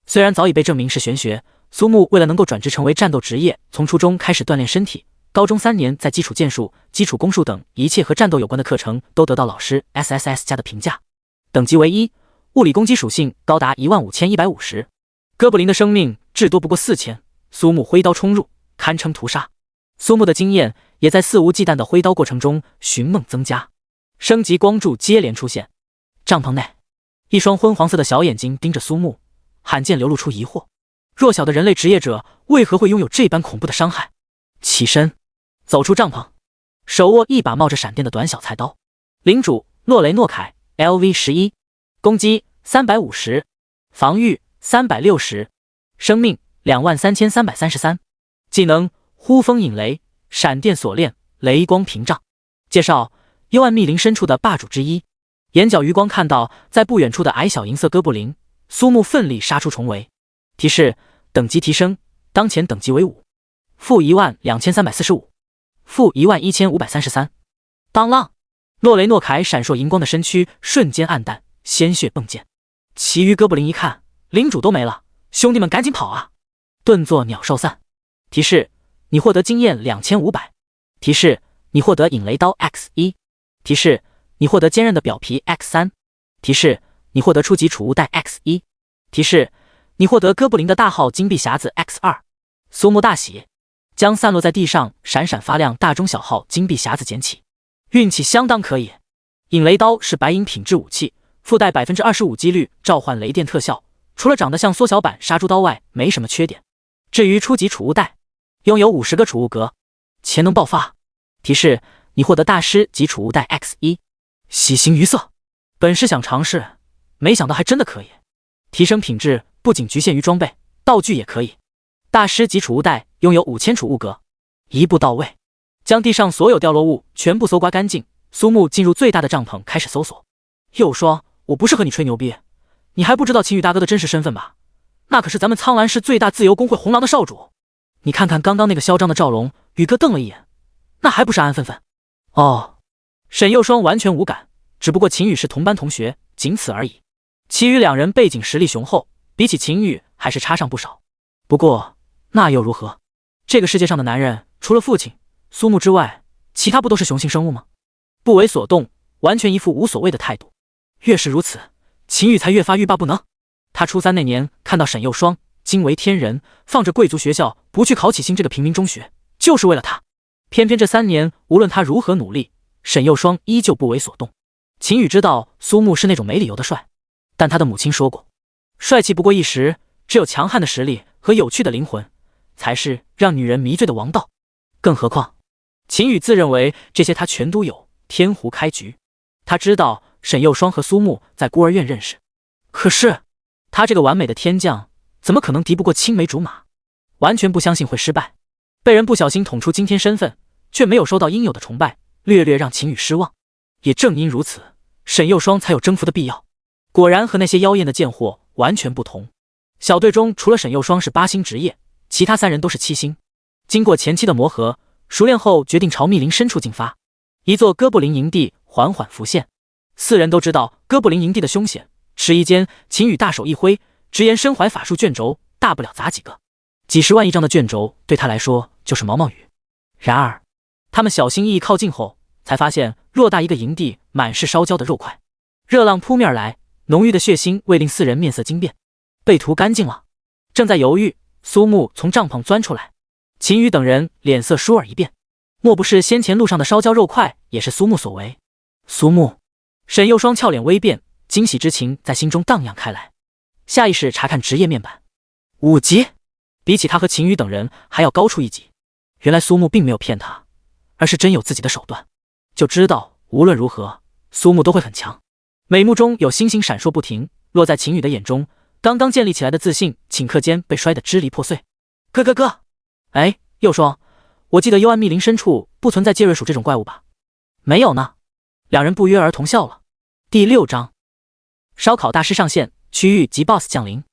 虽然早已被证明是玄学，苏木为了能够转职成为战斗职业，从初中开始锻炼身体，高中3年在基础剑术、基础攻术等一切和战斗有关的课程都得到老师 SSS 加的评价。等级为1，物理攻击属性高达15150。哥布林的生命至多不过4000，苏木挥刀冲入，堪称屠杀。苏木的经验也在肆无忌惮的挥刀过程中寻梦增加。升级光柱接连出现，帐篷内一双昏黄色的小眼睛盯着苏木，罕见流露出疑惑：弱小的人类职业者为何会拥有这般恐怖的伤害？起身，走出帐篷，手握一把冒着闪电的短小菜刀。领主洛雷诺凯 LV11， 攻击350，防御360，生命23333。技能呼风引雷，闪电锁链，雷光屏障。介绍：幽暗密林深处的霸主之一。眼角余光看到在不远处的矮小银色哥布林，苏木奋力杀出重围。提示：等级提升，当前等级为5。-12345， -11533。当啷！洛雷诺凯闪烁荧光的身躯瞬间暗淡，鲜血迸溅。其余哥布林一看，领主都没了，兄弟们赶紧跑啊！顿作鸟兽散。提示：你获得经验2500。提示：你获得引雷刀 X1。提示：你获得坚韧的表皮 X3。提示：你获得初级储物袋 X1。提示：你获得哥布林的大号金币匣子 X2。苏木大喜，将散落在地上闪闪发亮大中小号金币匣子捡起，运气相当可以。引雷刀是白银品质武器，附带25%几率召唤雷电特效，除了长得像缩小版杀猪刀外，没什么缺点。至于初级储物袋，拥有50个储物格，潜能爆发。提示：你获得大师级储物袋 X1。喜形于色，本是想尝试，没想到还真的可以。提升品质不仅局限于装备，道具也可以。大师级储物袋拥有5000储物格，一步到位，将地上所有掉落物全部搜刮干净。苏木进入最大的帐篷开始搜索。又说：我不是和你吹牛逼，你还不知道秦羽大哥的真实身份吧？那可是咱们苍兰市最大自由工会红狼的少主。你看看刚刚那个嚣张的赵龙，宇哥瞪了一眼，那还不是安安分分？哦，沈幼霜完全无感，只不过秦羽是同班同学，仅此而已。其余2人背景实力雄厚，比起秦羽还是差上不少。不过那又如何？这个世界上的男人，除了父亲苏木之外，其他不都是雄性生物吗？不为所动，完全一副无所谓的态度。越是如此，秦羽才越发欲罢不能。他初3那年看到沈幼霜惊为天人，放着贵族学校不去考启新这个平民中学，就是为了他。偏偏这3年，无论他如何努力，沈幼霜依旧不为所动。秦羽知道苏木是那种没理由的帅，但他的母亲说过，帅气不过一时，只有强悍的实力和有趣的灵魂，才是让女人迷醉的王道。更何况，秦羽自认为这些他全都有，天胡开局。他知道沈幼霜和苏木在孤儿院认识，可是他这个完美的天将，怎么可能敌不过青梅竹马？完全不相信会失败，被人不小心捅出今天身份，却没有收到应有的崇拜，略略让秦羽失望。也正因如此，沈幼霜才有征服的必要。果然和那些妖艳的贱货完全不同。小队中除了沈幼霜是8星职业，其他3人都是7星。经过前期的磨合，熟练后决定朝密林深处进发。一座哥布林营地缓缓浮现，4人都知道哥布林营地的凶险。迟疑间，秦羽大手一挥，直言身怀法术卷轴，大不了砸几个。几十万一张的卷轴对他来说就是毛毛雨。然而他们小心翼翼靠近后，才发现偌大一个营地满是烧焦的肉块，热浪扑面而来，浓郁的血腥味令4人面色惊变。被屠干净了。正在犹豫，苏木从帐篷钻出来，秦羽等人脸色倏尔一变，莫不是先前路上的烧焦肉块也是苏木所为？苏木，沈幼霜俏脸微变，惊喜之情在心中荡漾开来，下意识查看职业面板，5级，比起他和秦羽等人还要高出1级。原来苏木并没有骗他，而是真有自己的手段，就知道无论如何苏木都会很强。美目中有星星闪烁不停，落在秦羽的眼中，刚刚建立起来的自信顷刻间被摔得支离破碎。哥，哎，幼霜，我记得幽暗密林深处不存在介瑞鼠这种怪物吧？没有呢。两人不约而同笑了。第6章，烧烤大师上线，区域级 BOSS 降临，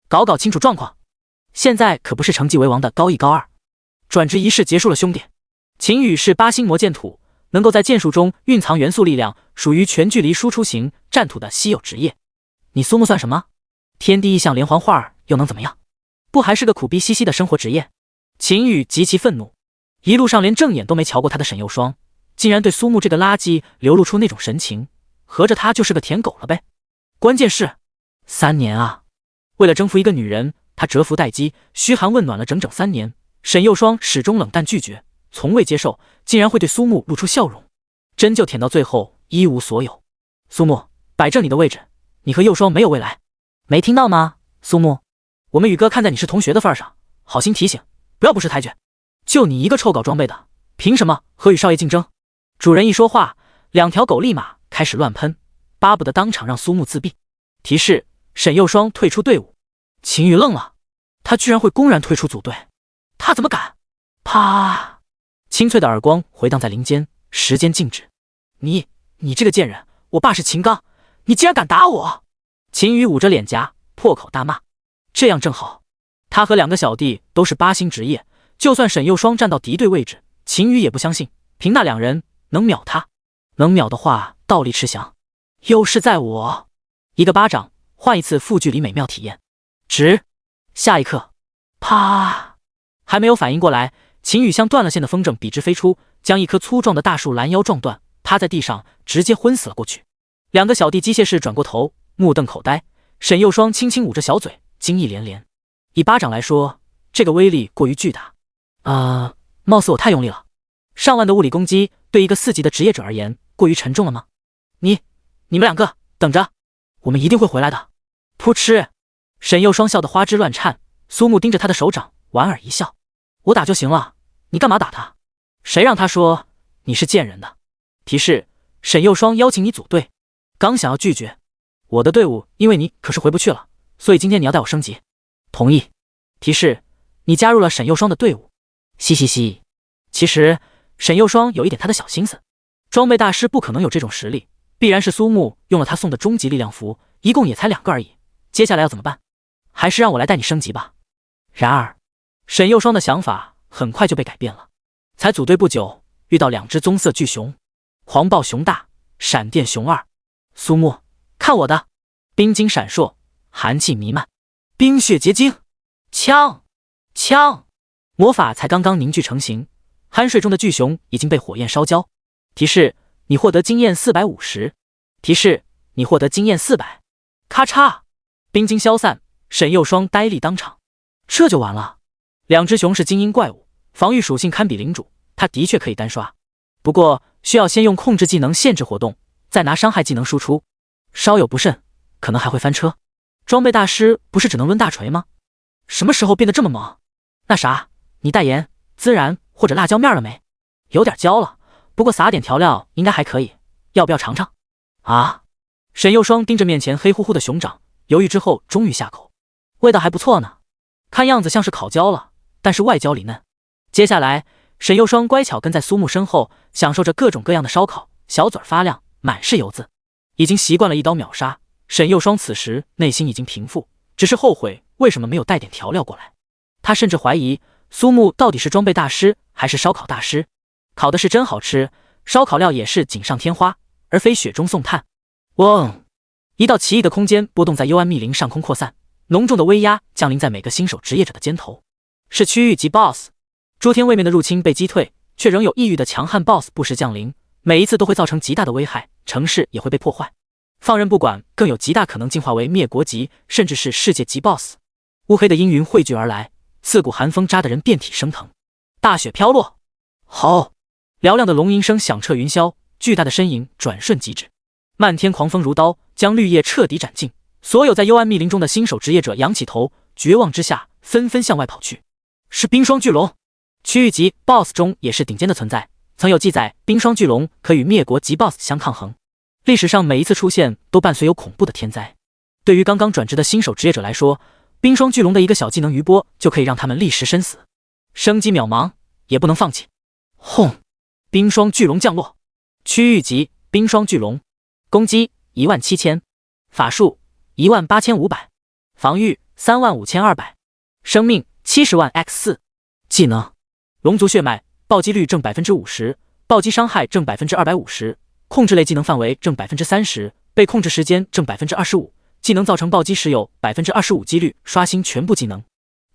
搞清楚状况。现在可不是成绩为王的高1高2，转职仪式结束了，兄弟。秦羽是8星魔剑土，能够在剑术中蕴藏元素力量，属于全距离输出型战土的稀有职业。你苏木算什么？天地异象连环画又能怎么样？不还是个苦逼兮兮的生活职业？秦羽极其愤怒，一路上连正眼都没瞧过他的沈幼霜，竟然对苏木这个垃圾流露出那种神情，合着他就是个舔狗了呗？关键是3年啊！为了征服一个女人，他蛰伏待机，嘘寒问暖了整整3年。沈幼霜始终冷淡拒绝，从未接受竟然会对苏木露出笑容，真就舔到最后一无所有。苏木，摆正你的位置，你和幼霜没有未来，没听到吗？苏木，我们宇哥看在你是同学的份上，好心提醒，不要不识抬举。就你一个臭搞装备的，凭什么和宇少爷竞争？主人一说话，2条狗立马开始乱喷，巴不得当场让苏木自闭。提示：沈幼霜退出队伍。秦羽愣了，他居然会公然退出组队，他怎么敢？啪！清脆的耳光回荡在林间，时间静止。你这个贱人，我爸是秦刚，你竟然敢打我！秦羽捂着脸颊，破口大骂。这样正好，他和2个小弟都是8星职业，就算沈幼霜站到敌对位置，秦羽也不相信凭那2人能秒他。能秒的话，倒立吃翔，优势在我。一个巴掌换一次负距离美妙体验。下一刻，啪！还没有反应过来，秦羽像断了线的风筝笔直飞出，将一棵粗壮的大树拦腰撞断，趴在地上直接昏死了过去。2个小弟机械式转过头，目瞪口呆。沈幼霜轻轻捂着小嘴，惊异连连。以巴掌来说，这个威力过于巨大。貌似我太用力了。上万的物理攻击对一个4级的职业者而言，过于沉重了吗？你们2个等着，我们一定会回来的。噗嗤！沈幼霜笑得花枝乱颤，苏木盯着他的手掌，莞尔一笑。我打就行了，你干嘛打他？谁让他说你是贱人的？提示：沈幼霜邀请你组队。刚想要拒绝，我的队伍因为你可是回不去了，所以今天你要带我升级。同意。提示：你加入了沈幼霜的队伍。嘻嘻嘻。其实沈幼霜有一点他的小心思，装备大师不可能有这种实力，必然是苏木用了他送的终极力量符，一共也才2个而已。接下来要怎么办？还是让我来带你升级吧。然而沈幼霜的想法很快就被改变了。才组队不久，遇到2只棕色巨熊，狂暴熊大，闪电熊2。苏木，看我的！冰晶闪烁，寒气弥漫，冰雪结晶，枪！魔法才刚刚凝聚成型，酣睡中的巨熊已经被火焰烧焦。提示：你获得经验450。提示：你获得经验400。咔嚓！冰晶消散，沈幼霜呆立当场。这就完了？2只熊是精英怪物，防御属性堪比领主，他的确可以单刷，不过需要先用控制技能限制活动，再拿伤害技能输出，稍有不慎可能还会翻车。装备大师不是只能抡大锤吗？什么时候变得这么猛？那啥，你带盐、孜然或者辣椒面了没？有点焦了，不过撒点调料应该还可以，要不要尝尝？啊！沈幼霜盯着面前黑乎乎的熊掌，犹豫之后终于下口，味道还不错呢，看样子像是烤焦了，但是外焦里嫩。接下来沈幼霜乖巧跟在苏木身后，享受着各种各样的烧烤，小嘴发亮，满是油渍。已经习惯了一刀秒杀，沈幼霜此时内心已经平复，只是后悔为什么没有带点调料过来。他甚至怀疑苏木到底是装备大师还是烧烤大师。烤的是真好吃，烧烤料也是锦上添花，而非雪中送炭。嗡！一道奇异的空间波动在幽暗密林上空扩散，浓重的威压降临在每个新手职业者的肩头。是区域级 BOSS， 诸天位面的入侵被击退，却仍有异域的强悍 BOSS 不时降临，每一次都会造成极大的危害，城市也会被破坏。放任不管，更有极大可能进化为灭国级甚至是世界级 BOSS。乌黑的阴云汇聚而来，四股寒风扎得人遍体生疼。大雪飘落，吼！嘹亮的龙吟声响彻云霄，巨大的身影转瞬即至，漫天狂风如刀，将绿叶彻底斩尽。所有在幽暗密林中的新手职业者仰起头，绝望之下纷纷向外跑去。是冰霜巨龙，区域级 BOSS 中也是顶尖的存在，曾有记载，冰霜巨龙可与灭国级 BOSS 相抗衡。历史上每一次出现都伴随有恐怖的天灾。对于刚刚转职的新手职业者来说，冰霜巨龙的一个小技能余波就可以让他们立时身死，生机渺茫，也不能放弃。轰！冰霜巨龙降落，区域级冰霜巨龙，攻击17000，法术18500，防御35200，生命70万 x4。技能：龙族血脉，暴击率正 50%， 暴击伤害正 250%， 控制类技能范围正 30%， 被控制时间正 25%， 技能造成暴击时有 25% 几率刷新全部技能。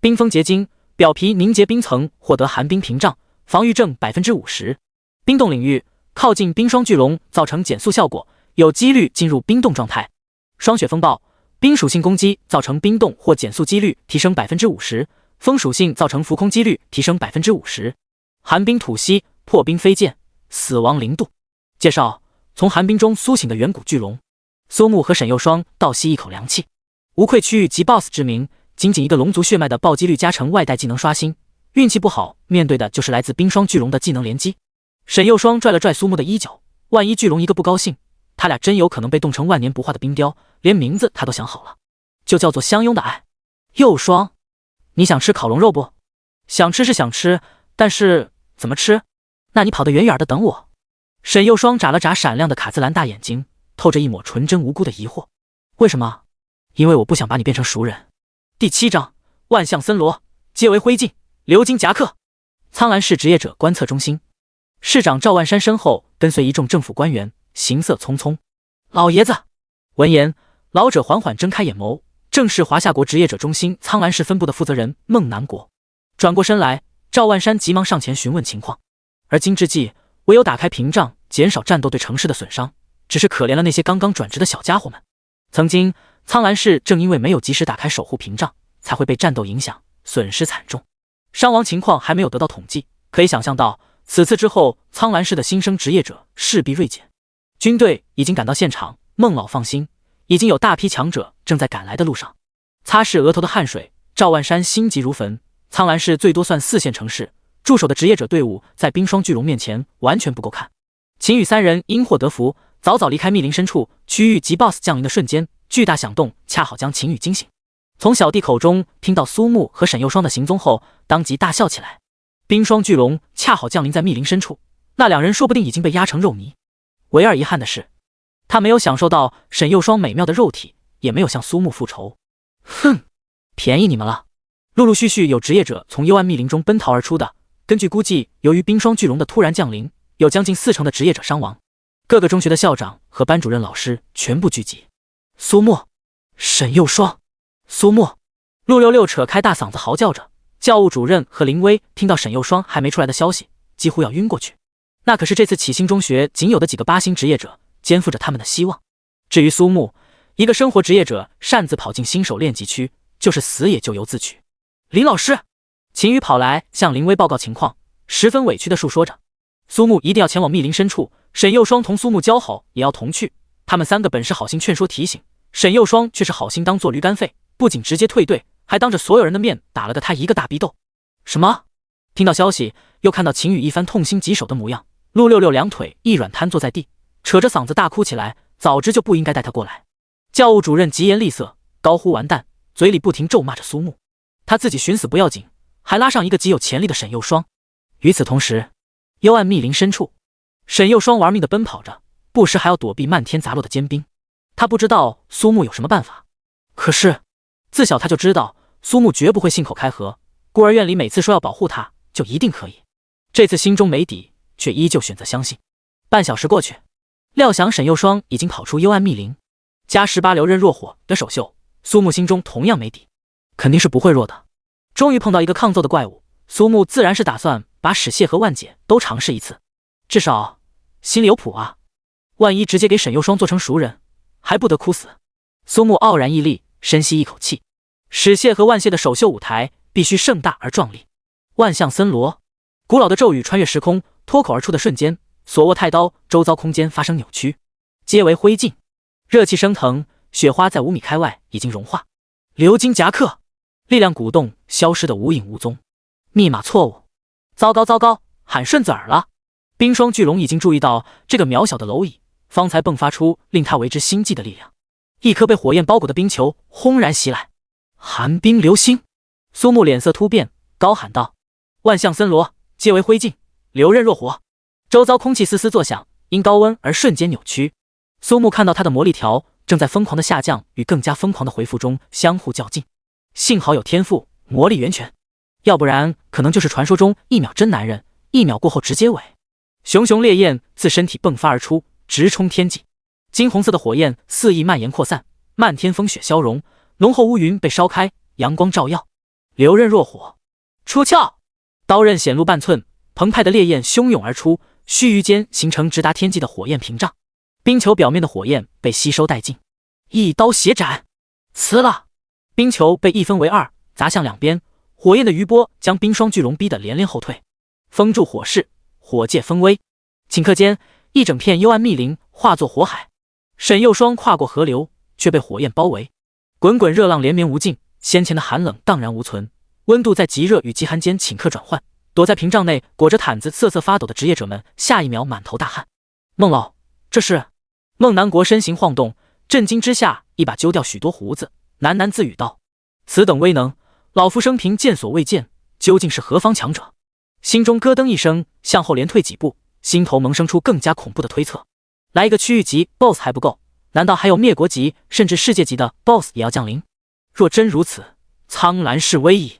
冰封结晶，表皮凝结冰层，获得寒冰屏障，防御正 50%。冰冻领域，靠近冰霜巨龙造成减速效果，有几率进入冰冻状态。霜雪风暴，冰属性攻击造成冰冻或减速几率提升 50%， 风属性造成浮空几率提升 50%。寒冰吐息，破冰飞剑，死亡0度。介绍：从寒冰中苏醒的远古巨龙。苏木和沈佑双倒吸一口凉气，无愧区域级 BOSS 之名，仅仅一个龙族血脉的暴击率加成外带技能刷新，运气不好面对的就是来自冰霜巨龙的技能连击。沈佑双拽了拽苏木的衣角，万一巨龙一个不高兴，他俩真有可能被冻成万年不化的冰雕，连名字他都想好了，就叫做相拥的爱。佑双，你想吃烤龙肉不？想吃是想吃，但是怎么吃？那你跑得远远的等我。沈佑双眨了眨闪亮的卡姿兰大眼睛，透着一抹纯真无辜的疑惑。为什么？因为我不想把你变成熟人。第7章，万象森罗，皆为灰烬，流金夹克。苍兰市职业者观测中心，市长赵万山身后跟随一众政府官员，行色匆匆。老爷子！闻言，老者缓缓睁开眼眸，正是华夏国职业者中心苍兰市分部的负责人孟南国。转过身来，赵万山急忙上前询问情况。而今之计，唯有打开屏障，减少战斗对城市的损伤。只是可怜了那些刚刚转职的小家伙们。曾经，苍兰市正因为没有及时打开守护屏障，才会被战斗影响，损失惨重。伤亡情况还没有得到统计，可以想象到，此次之后，苍兰市的新生职业者势必锐减。军队已经赶到现场，孟老放心，已经有大批强者正在赶来的路上。擦拭额头的汗水，赵万山心急如焚。苍兰市最多算4线城市，驻守的职业者队伍在冰霜巨龙面前完全不够看。秦羽3人因祸得福，早早离开密林深处，区域级 BOSS 降临的瞬间，巨大响动恰好将秦羽惊醒。从小弟口中听到苏木和沈佑双的行踪后，当即大笑起来。冰霜巨龙恰好降临在密林深处，那2人说不定已经被压成肉泥。唯二遗憾的是，他没有享受到沈佑双美妙的肉体，也没有向苏木复仇。哼，便宜你们了。陆陆续续有职业者从幽暗密林中奔逃而出的，根据估计，由于冰霜巨龙的突然降临，有将近40%的职业者伤亡。各个中学的校长和班主任老师全部聚集。苏木、沈佑双、苏木，陆六六扯开大嗓子嚎叫着。教务主任和林威听到沈佑双还没出来的消息，几乎要晕过去。那可是这次启星中学仅有的几个8星职业者，肩负着他们的希望。至于苏木，一个生活职业者，擅自跑进新手练级区，就是死也咎由自取。林老师，秦宇跑来向林威报告情况，十分委屈地述说着。苏木一定要前往密林深处，沈佑双同苏木交好，也要同去。他们3个本是好心劝说提醒，沈佑双却是好心当做驴肝肺，不仅直接退队，还当着所有人的面打了个他一个大逼斗。什么？听到消息，又看到秦宇一番痛心疾首的模样，陆六六2腿一软瘫坐在地，扯着嗓子大哭起来。早知就不应该带他过来。教务主任疾言厉色，高呼完蛋，嘴里不停咒骂着苏木。他自己寻死不要紧，还拉上一个极有潜力的沈佑双。与此同时，幽暗密林深处，沈佑双玩命地奔跑着，不时还要躲避漫天砸落的坚冰。他不知道苏木有什么办法，可是自小他就知道苏木绝不会信口开河，孤儿院里每次说要保护他，就一定可以。这次心中没底，却依旧选择相信。半小时过去，料想沈佑双已经跑出幽暗密林，加18流刃若火的首秀，苏木心中同样没底，肯定是不会弱的。终于碰到一个抗揍的怪物，苏木自然是打算把史谢和万姐都尝试一次，至少心里有谱啊。万一直接给沈佑双做成熟人，还不得哭死。苏木傲然屹立，深吸一口气。史谢和万谢的首秀舞台必须盛大而壮丽。万象森罗，古老的咒语穿越时空，脱口而出的瞬间，所握太刀周遭空间发生扭曲，皆为灰烬。热气升腾，雪花在5米开外已经融化。流金夹克，力量鼓动，消失得无影无踪。密码错误，糟糕糟糕，喊顺子耳了。冰霜巨龙已经注意到这个渺小的蝼蚁，方才迸发出令他为之心悸的力量。一颗被火焰包裹的冰球轰然袭来，寒冰流星。苏木脸色突变，高喊道：万象森罗，皆为灰烬，流刃若火。周遭空气嘶嘶作响，因高温而瞬间扭曲。苏木看到他的魔力条正在疯狂的下降与更加疯狂的回复中相互较劲。幸好有天赋，魔力源泉，要不然可能就是传说中1秒真男人，1秒过后直接萎。熊熊烈焰自身体迸发而出，直冲天际。金红色的火焰肆意蔓延扩散，漫天风雪消融，浓厚乌云被烧开，阳光照耀。流刃若火，出鞘！刀刃显露半寸，澎湃的烈焰汹涌而出，须臾间形成直达天际的火焰屏障。冰球表面的火焰被吸收殆尽，一刀斜斩，呲了！冰球被一分为2，砸向两边，火焰的余波将冰霜巨龙逼得连连后退。风助火势，火借风威，顷刻间，一整片幽暗密林化作火海。沈幼霜跨过河流，却被火焰包围，滚滚热浪连绵无尽，先前的寒冷荡然无存，温度在极热与极寒间顷刻转换。躲在屏障内裹着毯子瑟瑟发抖的职业者们下一秒满头大汗。孟老，这是？孟南国身形晃动，震惊之下一把揪掉许多胡子，喃喃自语道：此等威能，老夫生平见所未见，究竟是何方强者？心中咯噔一声，向后连退几步，心头萌生出更加恐怖的推测。来一个区域级 BOSS 还不够，难道还有灭国级甚至世界级的 BOSS 也要降临？若真如此，苍蓝是危矣。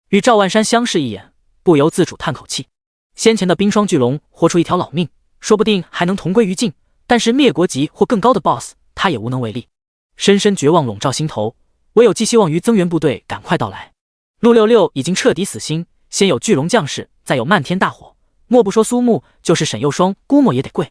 与赵万山相视一眼，不由自主叹口气。先前的冰霜巨龙活出一条老命，说不定还能同归于尽，但是灭国级或更高的 BOSS 他也无能为力。深深绝望笼罩心头，唯有寄希望于增援部队赶快到来。陆66已经彻底死心，先有巨龙将士，再有漫天大火，莫不说苏木，就是沈幼霜，估摸也得跪。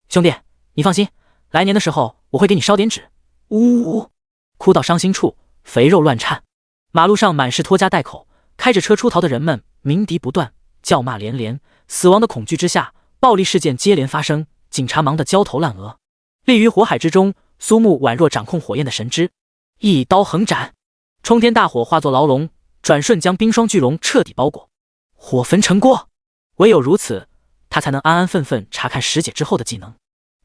兄弟，你放心，来年的时候我会给你烧点纸。呜呜呜，哭到伤心处，肥肉乱颤。马路上满是拖家带口，开着车出逃的人们鸣笛不断，叫骂连连。死亡的恐惧之下，暴力事件接连发生，警察忙得焦头烂额。立于火海之中，苏木宛若掌控火焰的神之，一刀横斩，冲天大火化作牢笼，转瞬将冰霜巨龙彻底包裹。火焚城郭，唯有如此，他才能安安分分查看10解之后的技能。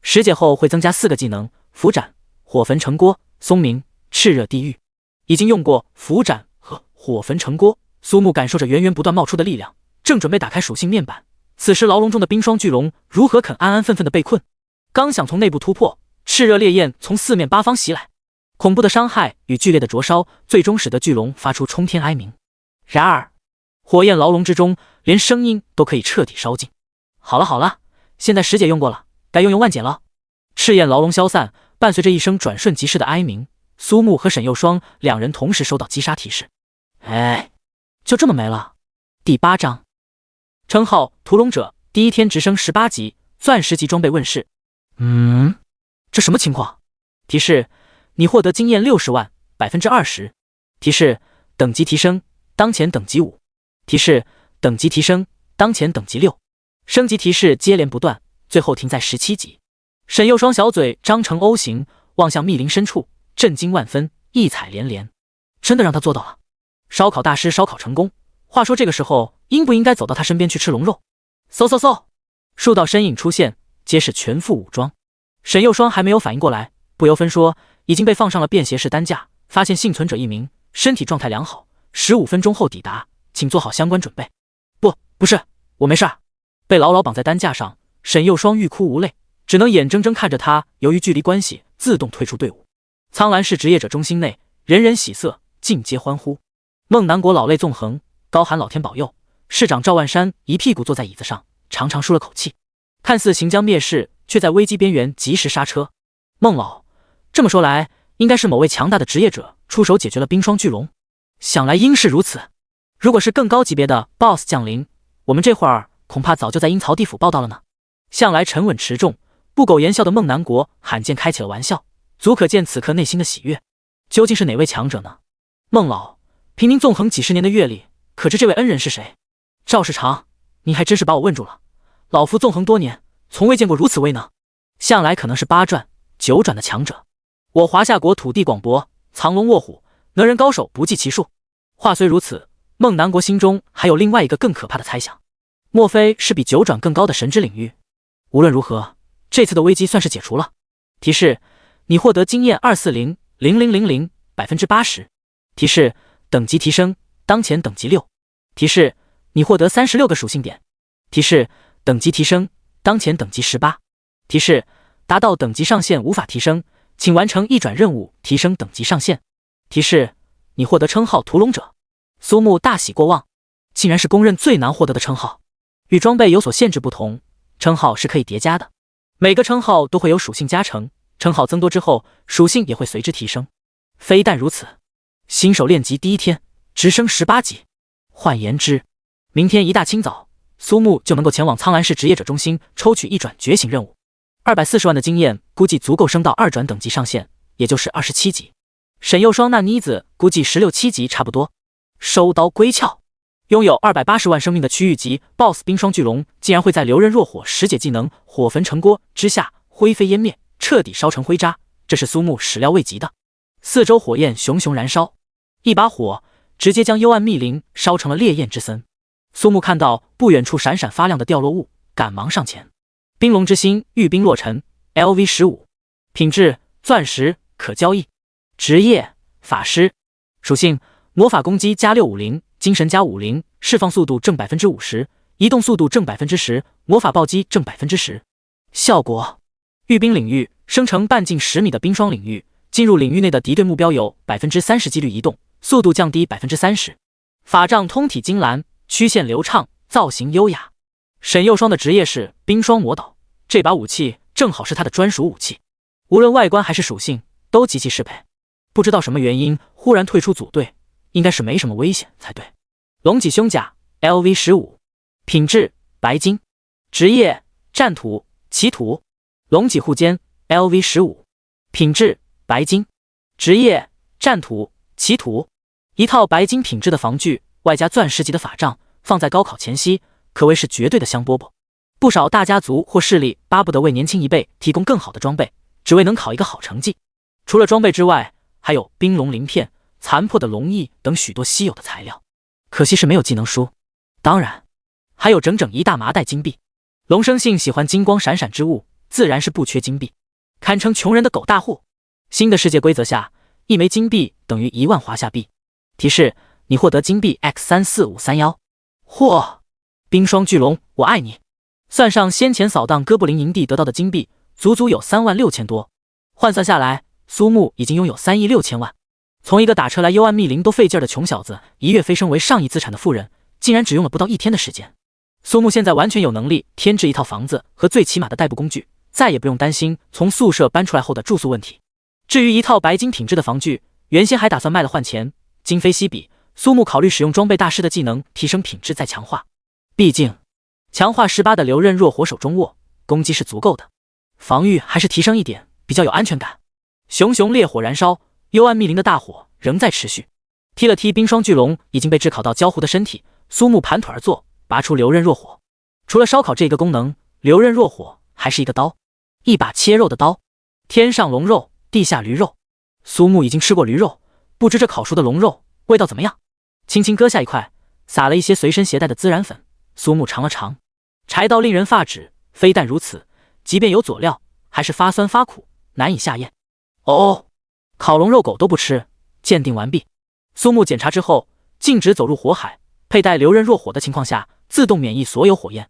10解后会增加4个技能：符斩、火焚城郭、松明、炽热地狱。已经用过符斩和火焚城郭，苏木感受着源源不断冒出的力量，正准备打开属性面板，此时牢笼中的冰霜巨龙如何肯安安分分的被困？刚想从内部突破，炽热烈焰从4面8方袭来，恐怖的伤害与剧烈的灼烧，最终使得巨龙发出冲天哀鸣。然而，火焰牢笼之中，连声音都可以彻底烧尽。好了好了，现在10解用过了，该用万解了。赤焰牢笼消散，伴随着一声转瞬即逝的哀鸣，苏木和沈幼霜两人同时收到击杀提示。哎，就这么没了。第8章，称号屠龙者，第一天直升18级，钻石级装备问世。这什么情况？提示：你获得经验60万，20%。提示：等级提升，当前等级5。提示：等级提升，当前等级6。升级提示接连不断，最后停在17级。沈幼霜小嘴张成 O 形，望向密林深处，震惊万分，异彩连连。真的让他做到了！烧烤大师烧烤成功。话说这个时候，应不应该走到他身边去吃龙肉？嗖嗖嗖，数道身影出现，皆是全副武装。沈幼霜还没有反应过来，不由分说，已经被放上了便携式担架。发现幸存者1名，身体状态良好，15分钟后抵达，请做好相关准备。不是，我没事儿。被牢牢绑在担架上，沈幼霜欲哭无泪，只能眼睁睁看着他由于距离关系自动退出队伍。苍蓝市职业者中心内，人人喜色，尽皆欢呼。孟南国老泪纵横，高喊老天保佑。市长赵万山一屁股坐在椅子上，长长舒了口气。看似行将灭世，却在危机边缘及时刹车。孟老，这么说来，应该是某位强大的职业者出手解决了冰霜巨龙。想来应是如此。如果是更高级别的 BOSS 降临，我们这会儿恐怕早就在阴曹地府报道了呢。向来沉稳持重、不苟言笑的孟南国罕见开起了玩笑，足可见此刻内心的喜悦。究竟是哪位强者呢？孟老，凭您纵横几十年的阅历，可知这位恩人是谁？赵世长，你还真是把我问住了。老夫纵横多年，从未见过如此威能，向来可能是8转、9转的强者。我华夏国土地广博，藏龙卧虎，能人高手不计其数。话虽如此，孟南国心中还有另外一个更可怕的猜想，莫非是比9转更高的神之领域？无论如何，这次的危机算是解除了。提示：你获得经验2400000%。提示：等级提升，当前等级6。提示：你获得36个属性点。提示：等级提升，当前等级18。提示：达到等级上限无法提升，请完成1转任务提升等级上限。提示：你获得称号屠龙者。苏木大喜过望，竟然是公认最难获得的称号。与装备有所限制不同，称号是可以叠加的，每个称号都会有属性加成，称号增多之后，属性也会随之提升。非但如此，新手练级第1天直升18级。换言之，明天一大清早，苏木就能够前往苍兰市职业者中心抽取1转觉醒任务。240万的经验估计足够升到2转等级上限，也就是27级。沈幼霜那妮子估计16、7级差不多。收刀归鞘，拥有280万生命的区域级 BOSS 冰霜巨龙竟然会在流刃若火10解技能火焚成锅之下灰飞烟灭，彻底烧成灰渣，这是苏木始料未及的。四周火焰熊熊燃烧，一把火直接将幽暗密林烧成了烈焰之森。苏木看到不远处闪闪发亮的掉落物，赶忙上前。冰龙之心，玉冰落尘 LV15， 品质钻石，可交易。职业法师，属性魔法攻击加650，精神加50，释放速度正 50%， 移动速度正 10%， 魔法暴击正 10%。 效果玉冰领域，生成半径10米的冰霜领域，进入领域内的敌对目标有 30% 几率移动，速度降低 30%。 法杖通体金蓝，曲线流畅，造型优雅。沈幼霜的职业是冰霜魔导，这把武器正好是他的专属武器，无论外观还是属性都极其适配。不知道什么原因忽然退出组队，应该是没什么危险才对。龙脊胸甲 LV15， 品质白金，职业战土骑土。龙脊护肩 LV15， 品质白金，职业战土骑土。一套白金品质的防具，外加钻石级的法杖，放在高考前夕可谓是绝对的香饽饽。不少大家族或势力巴不得为年轻一辈提供更好的装备，只为能考一个好成绩。除了装备之外，还有冰龙鳞片、残破的龙翼等许多稀有的材料，可惜是没有技能书。当然，还有整整一大麻袋金币。龙生性喜欢金光闪闪之物，自然是不缺金币，堪称穷人的狗大户。新的世界规则下，一枚金币等于1万华夏币。提示：你获得金币 X34531。嚯！冰霜巨龙，我爱你！算上先前扫荡哥布林营地得到的金币，足足有3万6千多。换算下来，苏木已经拥有3亿6千万。从一个打车来幽暗密林都费劲的穷小子，一跃飞升为上亿资产的富人，竟然只用了不到1天的时间。苏木现在完全有能力添置一套房子和最起码的代步工具，再也不用担心从宿舍搬出来后的住宿问题。至于一套白金品质的防具，原先还打算卖了换钱，今非昔比，苏木考虑使用装备大师的技能提升品质再强化。毕竟强化18的流刃若火手中握，攻击是足够的，防御还是提升一点比较有安全感。熊熊烈火燃烧，幽暗密林的大火仍在持续。踢了踢冰霜巨龙已经被炙烤到焦糊的身体，苏木盘腿而坐，拔出流刃若火。除了烧烤这一个功能，流刃若火还是一个刀，一把切肉的刀。天上龙肉，地下驴肉。苏木已经吃过驴肉，不知这烤熟的龙肉味道怎么样。轻轻割下一块，撒了一些随身携带的孜然粉。苏木尝了尝，柴刀令人发指。非但如此，即便有佐料，还是发酸发苦，难以下咽。哦，烤龙肉狗都不吃。鉴定完毕，苏木检查之后，径直走入火海。佩戴流刃若火的情况下，自动免疫所有火焰。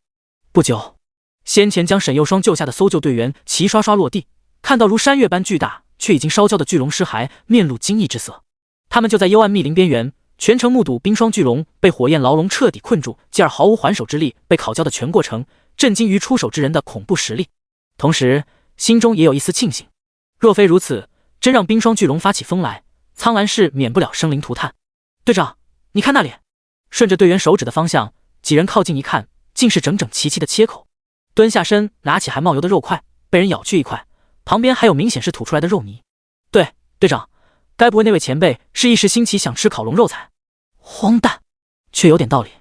不久，先前将沈幼霜救下的搜救队员齐刷刷落地，看到如山岳般巨大却已经烧焦的巨龙尸骸，面露惊异之色。他们就在幽暗密林边缘，全程目睹冰霜巨龙被火焰牢笼彻底困住，继而毫无还手之力被烤焦的全过程，震惊于出手之人的恐怖实力，同时心中也有一丝庆幸。若非如此，真让冰霜巨龙发起疯来，苍兰市免不了生灵涂炭。队长，你看那里！顺着队员手指的方向，几人靠近一看，竟是整整齐齐的切口。蹲下身，拿起还冒油的肉块，被人咬去一块，旁边还有明显是吐出来的肉泥。对，队长，该不会那位前辈是一时兴起想吃烤龙肉才？荒诞！却有点道理。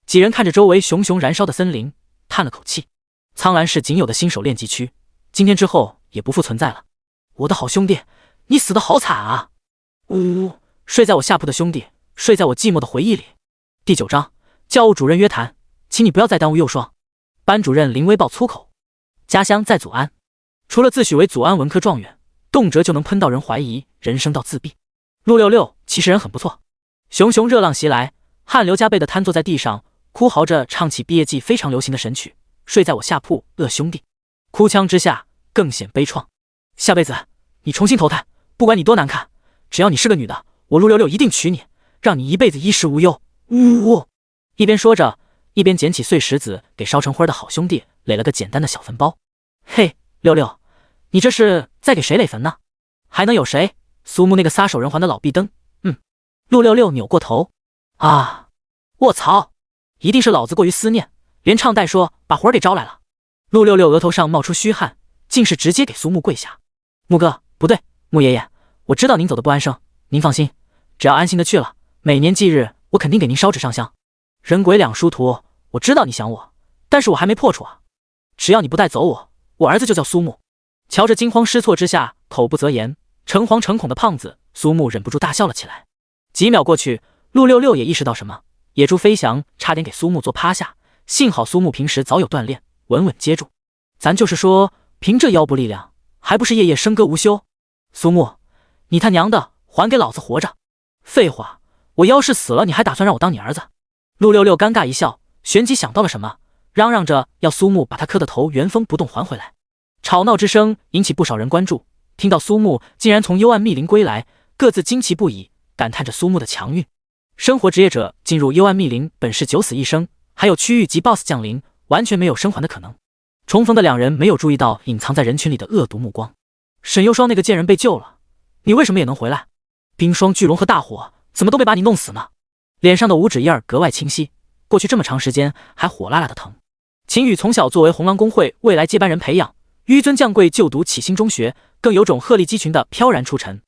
几人看着周围熊熊燃烧的森林，叹了口气。苍兰市仅有的新手练级区，今天之后也不复存在了。我的好兄弟，你死得好惨啊！呜呜呜，睡在我下铺的兄弟，睡在我寂寞的回忆里。第9章，教务主任约谈，请你不要再耽误幼霜。班主任林威爆粗口。家乡在祖安，除了自诩为祖安文科状元，动辄就能喷到人怀疑人生到自闭。陆六六其实人很不错。熊熊热浪袭来，汗流浃背的瘫坐在地上，哭嚎着唱起毕业季非常流行的神曲。睡在我下铺，恶兄弟。哭腔之下更显悲怆。下辈子你重新投胎，不管你多难看，只要你是个女的，我陆六六一定娶你，让你一辈子衣食无忧。呜呜呜！一边说着，一边捡起碎石子给烧成灰的好兄弟垒了个简单的小坟包。嘿，六六，你这是在给谁垒坟呢？还能有谁？苏木那个撒手人寰的老壁灯。陆六六扭过头。啊！卧槽！一定是老子过于思念，连唱带说把魂儿给招来了。陆六六额头上冒出虚汗，竟是直接给苏木跪下。木哥，不对，木爷爷，我知道您走的不安生，您放心，只要安心的去了，每年忌日我肯定给您烧纸上香。人鬼两殊途，我知道你想我，但是我还没破处啊。只要你不带走我，我儿子就叫苏木。瞧着惊慌失措之下口不择言、诚惶诚恐的胖子，苏木忍不住大笑了起来。几秒过去，陆六六也意识到什么，野猪飞翔，差点给苏木做趴下，幸好苏木平时早有锻炼，稳稳接住。咱就是说，凭这腰部力量，还不是夜夜笙歌无休？苏木，你他娘的还给老子活着！废话，我要是死了，你还打算让我当你儿子？陆六六尴尬一笑，旋即想到了什么，嚷嚷着要苏木把他磕的头原封不动还回来。吵闹之声引起不少人关注，听到苏木竟然从幽暗密林归来，各自惊奇不已，感叹着苏木的强运。生活职业者进入幽暗密林本是九死一生，还有区域级 BOSS 降临，完全没有生还的可能。重逢的两人没有注意到隐藏在人群里的恶毒目光。沈幽霜那个贱人被救了，你为什么也能回来？冰霜巨龙和大火怎么都没把你弄死呢？脸上的五指印儿格外清晰，过去这么长时间还火辣辣的疼。秦羽从小作为红狼公会未来接班人培养，纡尊降贵就读启星中学，更有种鹤立鸡群的飘然出尘。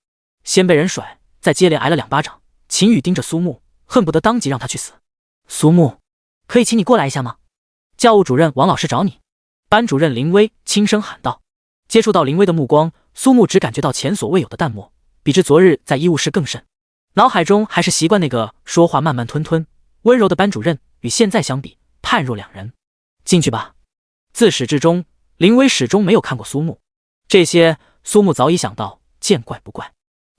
先被人甩，再接连挨了2巴掌，秦羽盯着苏木，恨不得当即让他去死。苏木，可以请你过来一下吗？教务主任王老师找你。班主任林威轻声喊道。接触到林威的目光，苏木只感觉到前所未有的淡漠，比之昨日在医务室更甚。脑海中还是习惯那个说话慢慢吞吞、温柔的班主任，与现在相比，判若两人。进去吧。自始至终，林威始终没有看过苏木，这些苏木早已想到，见怪不怪。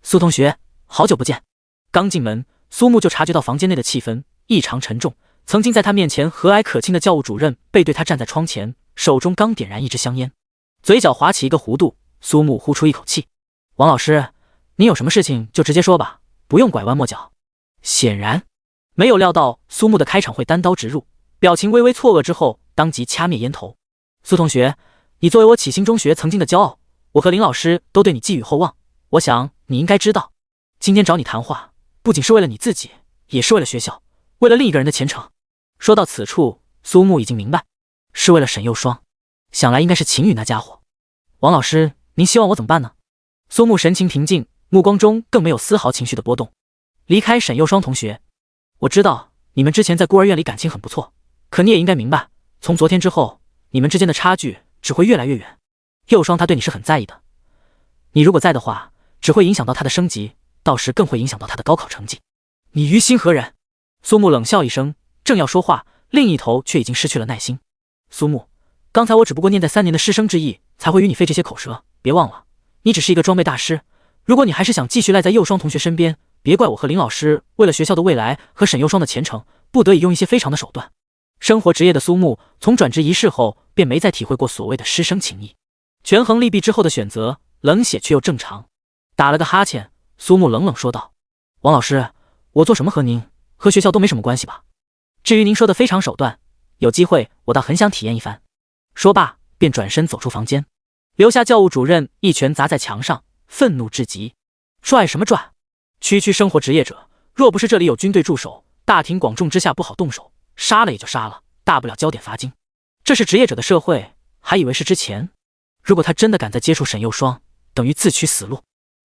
苏同学，好久不见。刚进门，苏木就察觉到房间内的气氛异常沉重。曾经在他面前和蔼可亲的教务主任背对他站在窗前，手中刚点燃一支香烟，嘴角划起一个弧度。苏木呼出一口气：“王老师，您有什么事情就直接说吧，不用拐弯抹角。”显然没有料到苏木的开场会单刀直入，表情微微错愕之后，当即掐灭烟头。苏同学，你作为我启星中学曾经的骄傲，我和林老师都对你寄予厚望。我想你应该知道，今天找你谈话，不仅是为了你自己，也是为了学校，为了另一个人的前程。说到此处，苏木已经明白，是为了沈幼霜，想来应该是秦羽那家伙。王老师，您希望我怎么办呢？苏木神情平静，目光中更没有丝毫情绪的波动。离开沈幼霜同学，我知道你们之前在孤儿院里感情很不错，可你也应该明白，从昨天之后，你们之间的差距只会越来越远。幼霜他对你是很在意的，你如果在的话，只会影响到他的升级，到时更会影响到他的高考成绩。你于心何忍？苏木冷笑一声，正要说话，另一头却已经失去了耐心。苏木，刚才我只不过念在3年的师生之意，才会与你费这些口舌，别忘了，你只是一个装备大师。如果你还是想继续赖在幼霜同学身边，别怪我和林老师为了学校的未来和沈幼霜的前程，不得已用一些非常的手段。生活职业的苏木从转职一事后，便没再体会过所谓的师生情谊。权衡利弊之后的选择，冷血却又正常。打了个哈欠，苏木冷冷说道：“王老师，我做什么和您和学校都没什么关系吧？至于您说的非常手段，有机会我倒很想体验一番。”说罢便转身走出房间，留下教务主任一拳砸在墙上，愤怒至极。拽什么拽？区区生活职业者，若不是这里有军队驻守，大庭广众之下不好动手，杀了也就杀了，大不了交点罚金。这是职业者的社会，还以为是之前。如果他真的敢再接触沈幼霜，等于自取死路。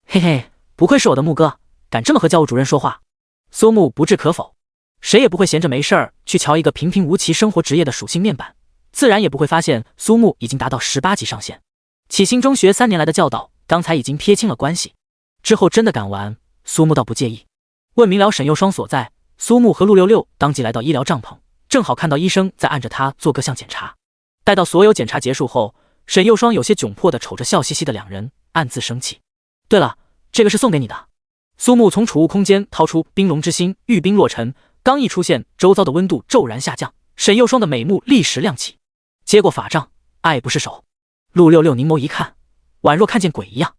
嘿嘿，不愧是我的木哥，敢这么和教务主任说话。苏木不置可否。谁也不会闲着没事儿去瞧一个平平无奇生活职业的属性面板，自然也不会发现苏木已经达到18级上限。启星中学3年来的教导，刚才已经撇清了关系，之后真的敢玩，苏木倒不介意。问明了沈幼霜所在，苏木和陆六六当即来到医疗帐篷，正好看到医生在按着他做各项检查。待到所有检查结束后，沈幼霜有些窘迫地瞅着笑嘻嘻的两人，暗自生气。对了，这个是送给你的。苏木从储物空间掏出冰龙之心，玉冰落尘，刚一出现，周遭的温度骤然下降，沈幼霜的美目立时亮起。接过法杖，爱不释手。陆六六凝眸一看，宛若看见鬼一样。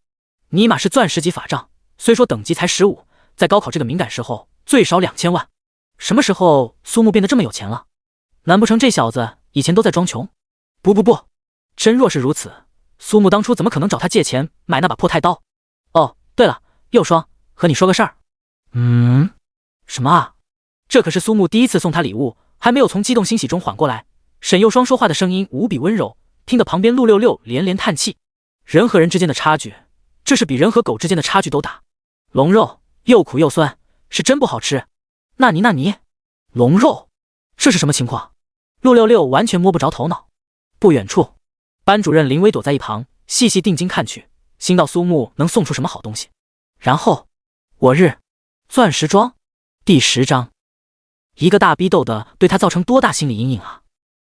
尼玛是钻石级法杖，虽说等级才15，在高考这个敏感时候，最少2000万。什么时候苏木变得这么有钱了？难不成这小子以前都在装穷？不，真若是如此，苏木当初怎么可能找他借钱买那把破太刀？哦，对了，幼霜，和你说个事儿。什么啊？这可是苏木第一次送他礼物，还没有从激动欣喜中缓过来。沈幼霜说话的声音无比温柔，听得旁边陆六六连连叹气。人和人之间的差距，这是比人和狗之间的差距都大。龙肉又苦又酸，是真不好吃。那你，龙肉，这是什么情况？陆六六完全摸不着头脑。不远处，班主任林薇躲在一旁，细细定睛看去，心道苏木能送出什么好东西。然后，我日，钻石庄第10章，一个大逼斗的对他造成多大心理阴影啊！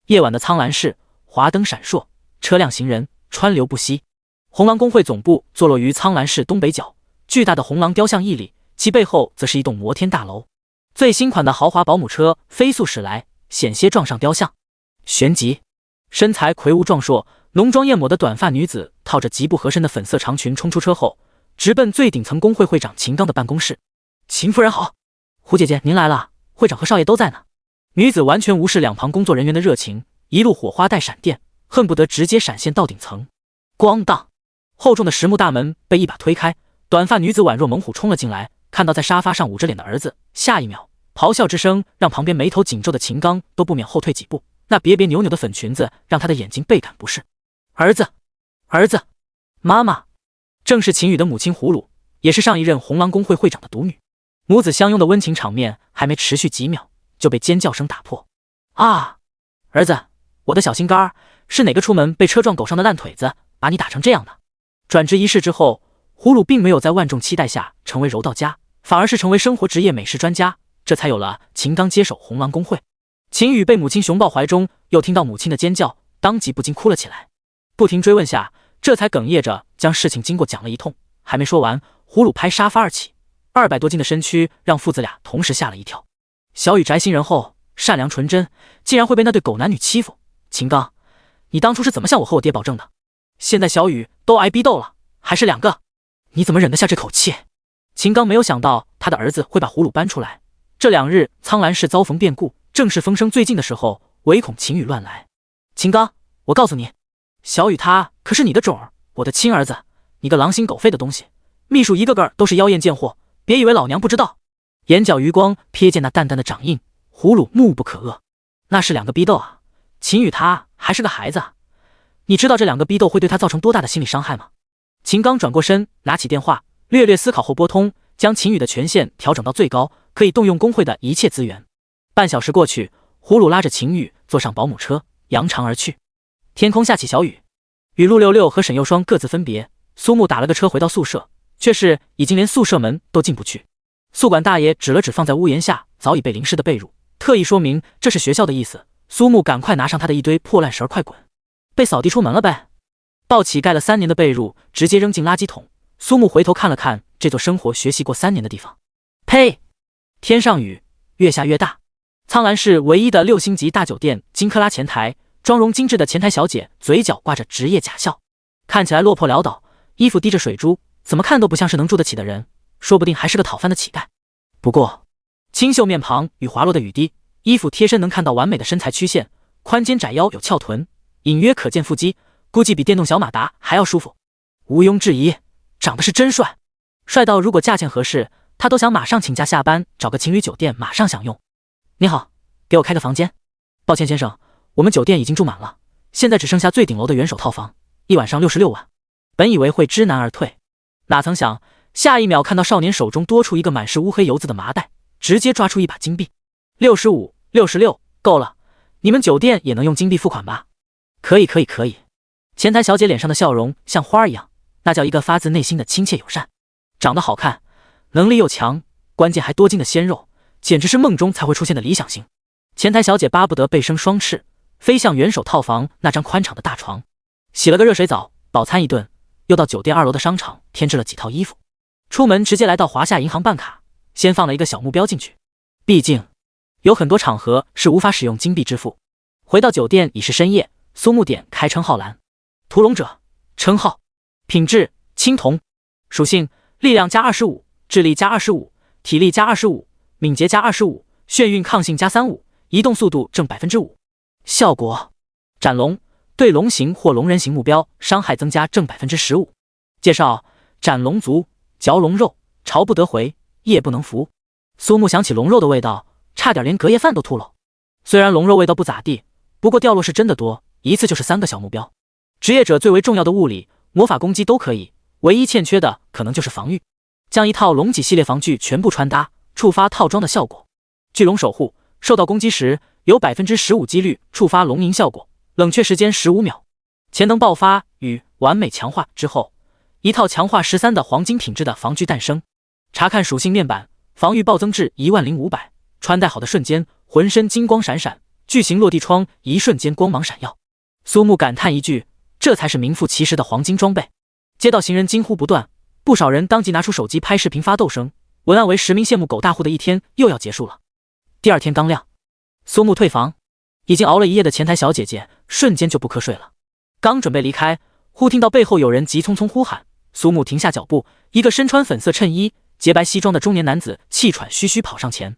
夜晚的苍兰市，华灯闪烁，车辆行人川流不息。红狼公会总部坐落于苍兰市东北角，巨大的红狼雕像屹立，其背后则是一栋摩天大楼。最新款的豪华保姆车飞速驶来，险些撞上雕像。旋即，身材魁梧壮硕、浓妆艳抹的短发女子套着极不合身的粉色长裙冲出车后，直奔最顶层工会会长秦刚的办公室。秦夫人好，胡姐姐您来了，会长和少爷都在呢。女子完全无视两旁工作人员的热情，一路火花带闪电，恨不得直接闪现到顶层。咣当，厚重的实木大门被一把推开，短发女子宛若猛虎冲了进来，看到在沙发上捂着脸的儿子，下一秒咆哮之声让旁边眉头紧皱的秦刚都不免后退几步，那别别扭扭的粉裙子让他的眼睛倍感不适。儿子，妈妈，正是秦羽的母亲胡鲁，也是上一任红狼工会会长的独女。母子相拥的温情场面还没持续几秒，就被尖叫声打破。啊，儿子，我的小心肝儿，是哪个出门被车撞狗伤的烂腿子，把你打成这样的？转职一事之后，胡鲁并没有在万众期待下成为柔道家，反而是成为生活职业美食专家，这才有了秦刚接手红狼工会。秦羽被母亲熊抱怀中，又听到母亲的尖叫，当即不禁哭了起来。不停追问下，这才哽咽着将事情经过讲了一通。还没说完，胡鲁拍沙发而起，200多斤的身躯让父子俩同时吓了一跳。小雨宅心仁厚，善良纯真，竟然会被那对狗男女欺负。秦刚，你当初是怎么向我和我爹保证的？现在小雨都挨逼斗了，还是2个，你怎么忍得下这口气？秦刚没有想到他的儿子会把胡鲁搬出来。这2日苍兰市遭逢变故，正是风声最近的时候，唯恐秦羽乱来。秦刚，我告诉你，小雨他可是你的种儿，我的亲儿子，你个狼心狗肺的东西，秘书一个个都是妖艳贱货，别以为老娘不知道。眼角余光瞥见那淡淡的掌印，胡鲁怒不可遏。那是2个逼斗啊，秦羽他还是个孩子啊，你知道这2个逼斗会对他造成多大的心理伤害吗？秦刚转过身，拿起电话，略略思考后拨通，将秦羽的权限调整到最高，可以动用工会的一切资源。半小时过去，胡鲁拉着秦羽坐上保姆车，扬长而去。天空下起小雨，与陆六六和沈幼霜各自分别。苏木打了个车回到宿舍，却是已经连宿舍门都进不去。宿管大爷指了指放在屋檐下早已被淋湿的被褥，特意说明这是学校的意思。苏木赶快拿上他的一堆破烂绳，快滚！被扫地出门了呗。抱起盖了3年的被褥，直接扔进垃圾桶。苏木回头看了看这座生活学习过3年的地方，呸！天上雨，越下越大。苍兰市唯一的6星级大酒店金克拉前台，妆容精致的前台小姐嘴角挂着职业假笑，看起来落魄潦倒，衣服滴着水珠，怎么看都不像是能住得起的人，说不定还是个讨饭的乞丐。不过清秀面庞与滑落的雨滴，衣服贴身能看到完美的身材曲线，宽肩窄腰有翘臀，隐约可见腹肌，估计比电动小马达还要舒服。毋庸置疑，长得是真帅，帅到如果价钱合适，他都想马上请假下班找个情侣酒店马上享用。你好，给我开个房间。抱歉先生，我们酒店已经住满了，现在只剩下最顶楼的元首套房，1晚上66万。本以为会知难而退，哪曾想下一秒看到少年手中多出一个满是乌黑油渍的麻袋，直接抓出一把金币。65、66，够了。你们酒店也能用金币付款吧？可以。前台小姐脸上的笑容像花一样，那叫一个发自内心的亲切友善。长得好看，能力又强，关键还多金的鲜肉，简直是梦中才会出现的理想型。前台小姐巴不得背生双翅，飞向元首套房那张宽敞的大床，洗了个热水澡，饱餐一顿，又到酒店2楼的商场添置了几套衣服。出门直接来到华夏银行办卡，先放了一个小目标进去，毕竟有很多场合是无法使用金币支付。回到酒店已是深夜，苏木点开称号栏，屠龙者，称号，品质青铜，属性力量加25，智力加25，体力加25，敏捷加25，眩晕抗性加35，移动速度正 5%。 效果斩龙，对龙形或龙人形目标伤害增加正 15%。 介绍斩龙族，嚼龙肉，朝不得回，夜不能伏。苏木想起龙肉的味道，差点连隔夜饭都吐了。虽然龙肉味道不咋地，不过掉落是真的多，一次就是3个小目标。职业者最为重要的物理、魔法攻击都可以，唯一欠缺的可能就是防御。将一套龙脊系列防具全部穿搭，触发套装的效果。巨龙守护，受到攻击时有 15% 几率触发龙吟效果，冷却时间15秒。潜能爆发与完美强化之后，一套强化13的黄金品质的防具诞生。查看属性面板，防御暴增至10500，穿戴好的瞬间浑身金光闪闪，巨型落地窗一瞬间光芒闪耀。苏木感叹一句，这才是名副其实的黄金装备。街道行人惊呼不断，不少人当即拿出手机拍视频发斗声。文案为10名羡慕狗大户的一天又要结束了。第二天刚亮，苏木退房，已经熬了一夜的前台小姐姐瞬间就不瞌睡了。刚准备离开，忽听到背后有人急匆匆呼喊，苏木停下脚步，一个身穿粉色衬衣、洁白西装的中年男子气喘吁吁跑上前。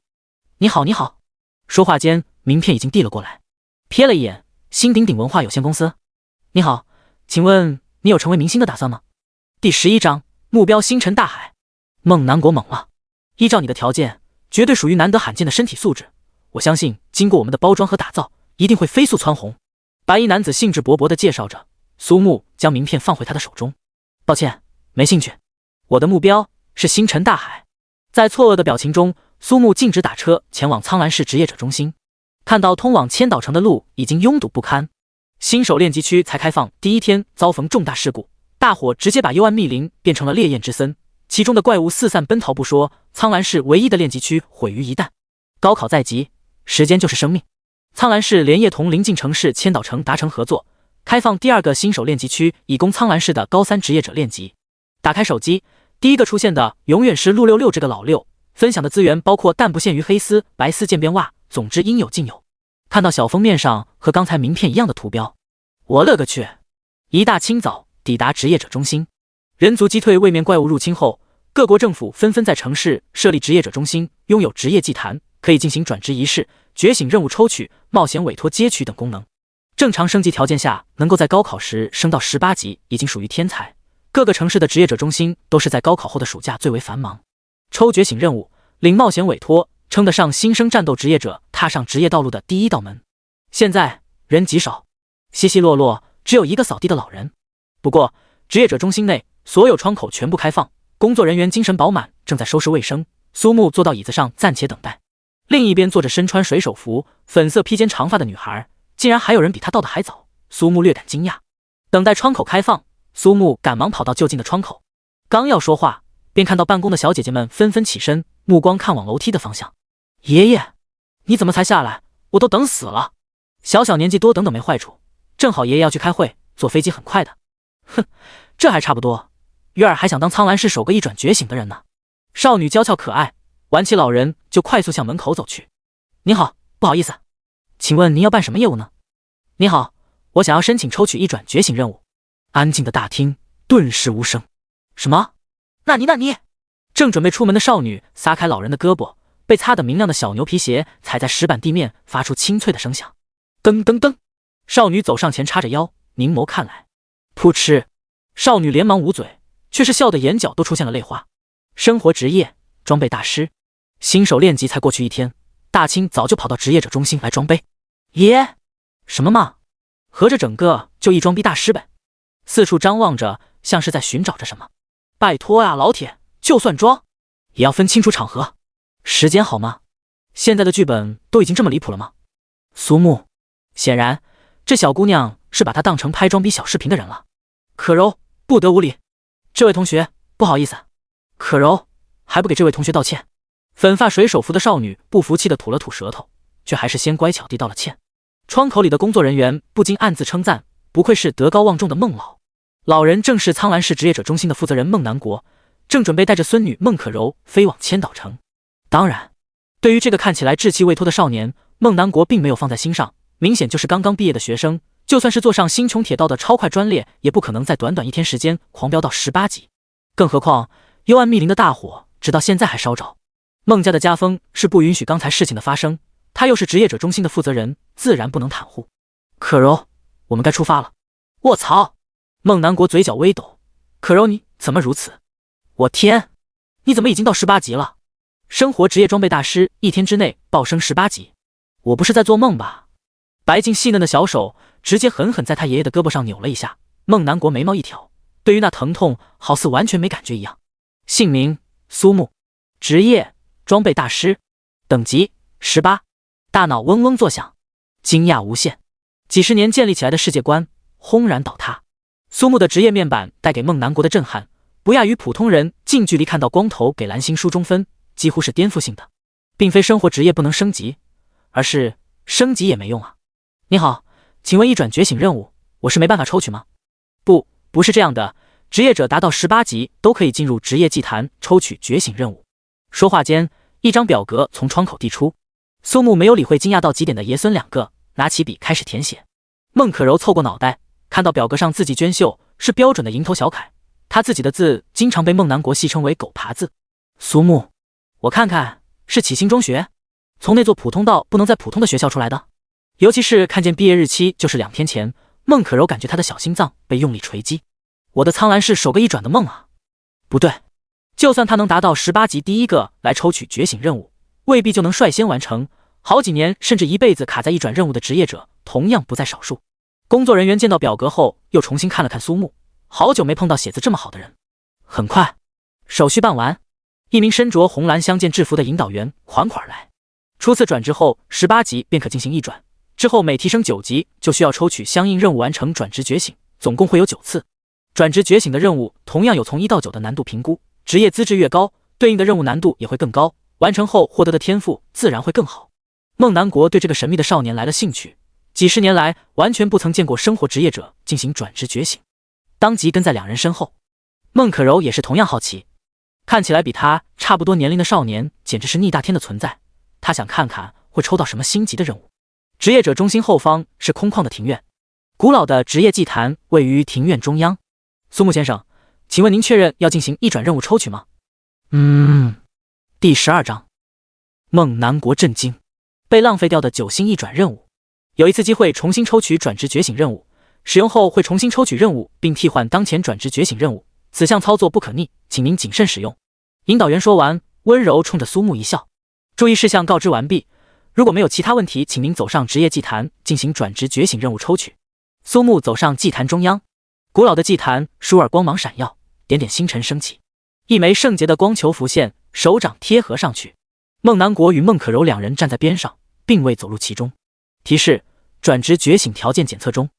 你好，你好。说话间，名片已经递了过来。瞥了一眼，新鼎鼎文化有限公司。你好，请问你有成为明星的打算吗？第11章，目标星辰大海。孟南国懵了，依照你的条件，绝对属于难得罕见的身体素质，我相信经过我们的包装和打造，一定会飞速蹿红。白衣男子兴致勃勃地介绍着。苏木将名片放回他的手中。抱歉，没兴趣。我的目标是星辰大海。在错愕的表情中，苏木径直打车前往苍兰市职业者中心。看到通往千岛城的路已经拥堵不堪，新手练级区才开放第一天遭逢重大事故，大火直接把幽暗密林变成了烈焰之森，其中的怪物四散奔逃不说，苍兰市唯一的练级区毁于一旦。高考在即，时间就是生命。苍兰市连夜同邻近城市千岛城达成合作，开放第2个新手练级区，以供苍兰市的高3职业者练级。打开手机，第一个出现的永远是陆66这个老六，分享的资源包括但不限于黑丝、白丝渐变袜，总之应有尽有。看到小封面上和刚才名片一样的图标，我勒个去！一大清早抵达职业者中心，人族击退位面怪物入侵后，各国政府纷纷在城市设立职业者中心，拥有职业祭坛，可以进行转职仪式、觉醒任务抽取、冒险委托接取等功能。正常升级条件下，能够在高考时升到18级，已经属于天才。各个城市的职业者中心都是在高考后的暑假最为繁忙。抽觉醒任务，领冒险委托，称得上新生战斗职业者踏上职业道路的第一道门。现在人极少，稀稀落落，只有一个扫地的老人。不过职业者中心内所有窗口全部开放，工作人员精神饱满，正在收拾卫生。苏木坐到椅子上暂且等待。另一边坐着身穿水手服、粉色披肩长发的女孩，竟然还有人比她到的还早。苏木略感惊讶。等待窗口开放，苏木赶忙跑到就近的窗口，刚要说话，便看到办公的小姐姐们纷纷起身，目光看往楼梯的方向。爷爷，你怎么才下来？我都等死了。小小年纪多等等没坏处，正好爷爷要去开会，坐飞机很快的。哼，这还差不多。月儿还想当苍兰市首个一转觉醒的人呢。少女娇俏可爱，玩起老人就快速向门口走去。你好，不好意思，请问您要办什么业务呢？你好，我想要申请抽取一转觉醒任务。安静的大厅顿时无声。什么？那你正准备出门的少女撒开老人的胳膊，被擦得明亮的小牛皮鞋踩在石板地面，发出清脆的声响。噔噔噔，少女走上前，叉着腰，凝眸看来。噗嗤，少女连忙捂嘴，却是笑得眼角都出现了泪花。生活职业装备大师，新手练级才过去1天，大清早就跑到职业者中心来装备。耶，什么嘛，合着整个就一装逼大师呗。四处张望着，像是在寻找着什么。拜托呀，老铁，就算装也要分清楚场合，时间好吗？现在的剧本都已经这么离谱了吗？苏木，显然这小姑娘是把他当成拍装逼小视频的人了。可柔，不得无礼！这位同学，不好意思。可柔还不给这位同学道歉。粉发水手服的少女不服气地吐了吐舌头，却还是先乖巧地道了歉。窗口里的工作人员不禁暗自称赞，不愧是德高望重的孟老。老人正是苍兰市职业者中心的负责人孟南国，正准备带着孙女孟可柔飞往千岛城。当然，对于这个看起来稚气未脱的少年，孟南国并没有放在心上，明显就是刚刚毕业的学生，就算是坐上星穹铁道的超快专列，也不可能在短短1天时间狂飙到18级。更何况幽暗密林的大火直到现在还烧着，孟家的家风是不允许刚才事情的发生，他又是职业者中心的负责人，自然不能袒护。可柔，我们该出发了。卧槽！孟南国嘴角微抖，可柔你怎么如此？我天，你怎么已经到18级了？生活职业装备大师1天之内暴升18级，我不是在做梦吧？白净细嫩的小手直接狠狠在他爷爷的胳膊上扭了一下，孟南国眉毛一挑，对于那疼痛好似完全没感觉一样。姓名苏木，职业装备大师，等级18，大脑嗡嗡作响，惊讶无限。几十年建立起来的世界观轰然倒塌。苏木的职业面板带给孟南国的震撼，不亚于普通人近距离看到光头给蓝星书中分，几乎是颠覆性的。并非生活职业不能升级，而是升级也没用啊。你好，请问一转觉醒任务，我是没办法抽取吗？不是这样的，职业者达到18级都可以进入职业祭坛抽取觉醒任务。说话间，一张表格从窗口递出。苏木没有理会惊讶到极点的爷孙两个，拿起笔开始填写。孟可柔凑过脑袋，看到表格上字迹娟秀，是标准的蝇头小楷，他自己的字经常被孟南国戏称为狗爬字。苏木，我看看是启星中学，从那座普通到不能再普通的学校出来的。尤其是看见毕业日期就是2天前，孟可柔感觉他的小心脏被用力锤击。我的苍兰市首个一转的梦啊！不对，就算他能达到18级第一个来抽取觉醒任务，未必就能率先完成，好几年甚至一辈子卡在一转任务的职业者同样不在少数。工作人员见到表格后又重新看了看苏木，好久没碰到写字这么好的人。很快手续办完，一名身着红蓝相间制服的引导员款款来。初次转职后18级便可进行一转，之后每提升9级就需要抽取相应任务完成转职觉醒，总共会有9次。转职觉醒的任务同样有从1到9的难度评估，职业资质越高，对应的任务难度也会更高，完成后获得的天赋自然会更好。孟南国对这个神秘的少年来了兴趣，几十年来完全不曾见过生活职业者进行转职觉醒，当即跟在两人身后。孟可柔也是同样好奇，看起来比他差不多年龄的少年简直是逆大天的存在，他想看看会抽到什么星级的任务。职业者中心后方是空旷的庭院，古老的职业祭坛位于庭院中央。苏木先生，请问您确认要进行一转任务抽取吗？第12章。孟南国震惊，被浪费掉的9星一转任务。有一次机会重新抽取转职觉醒任务，使用后会重新抽取任务并替换当前转职觉醒任务，此项操作不可逆，请您谨慎使用。引导员说完，温柔冲着苏木一笑。注意事项告知完毕，如果没有其他问题，请您走上职业祭坛进行转职觉醒任务抽取。苏木走上祭坛中央，古老的祭坛舒尔光芒闪耀，点点星辰升起，一枚圣洁的光球浮现，手掌贴合上去。孟南国与孟可柔两人站在边上，并未走入其中。提示：转职觉醒条件检测中。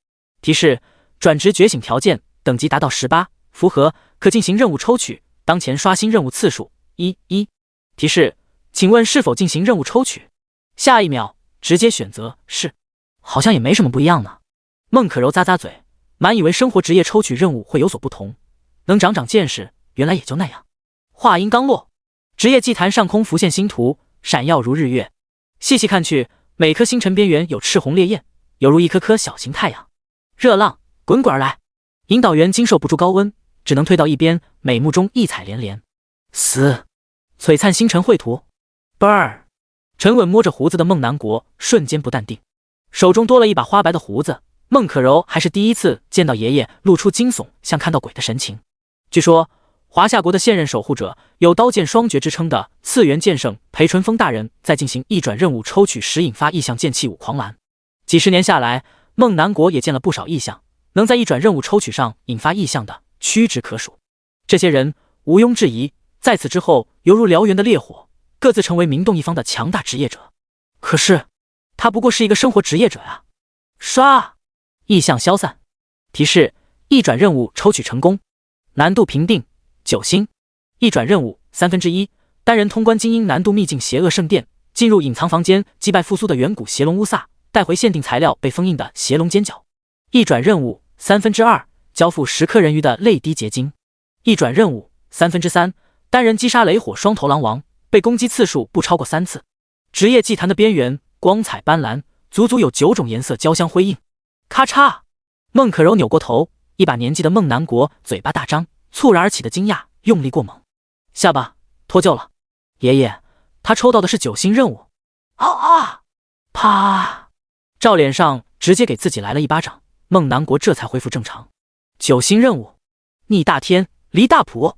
提示：转职觉醒条件等级达到18，符合，可进行任务抽取，当前刷新任务次数1。提示：请问是否进行任务抽取？下一秒直接选择是。好像也没什么不一样呢。孟可柔咂咂嘴，满以为生活职业抽取任务会有所不同，能长长见识，原来也就那样。话音刚落，职业祭坛上空浮现星图，闪耀如日月。细细看去，每颗星辰边缘有赤红烈焰，犹如一颗颗小型太阳。热浪滚滚而来，引导员经受不住高温，只能退到一边，美目中异彩连连。死！璀璨星辰绘图。沉稳摸着胡子的孟南国瞬间不淡定，手中多了一把花白的胡子。孟可柔还是第一次见到爷爷露出惊悚像看到鬼的神情。据说华夏国的现任守护者，有刀剑双绝之称的次元剑圣裴淳风大人在进行一转任务抽取时引发异象剑气舞狂澜。几十年下来，孟南国也见了不少异象，能在一转任务抽取上引发异象的屈指可数。这些人毋庸置疑，在此之后犹如燎原的烈火，各自成为名动一方的强大职业者。可是他不过是一个生活职业者呀！刷，意象消散。提示：一转任务抽取成功，难度评定9星。一转任务1/3，单人通关精英难度秘境邪恶圣殿，进入隐藏房间，击败复苏的远古邪龙乌萨，带回限定材料被封印的邪龙尖角。一转任务2/3，交付10颗人鱼的泪滴结晶。一转任务3/3，单人击杀雷火双头狼王，被攻击次数不超过3次。职业祭坛的边缘光彩斑斓，足足有9种颜色交相辉映。咔嚓！孟可柔扭过头，一把年纪的孟南国嘴巴大张，猝然而起的惊讶用力过猛，下巴脱臼了。爷爷，他抽到的是9星任务。啊！啪！照脸上直接给自己来了一巴掌，孟南国这才恢复正常。9星任务，逆大天，离大谱。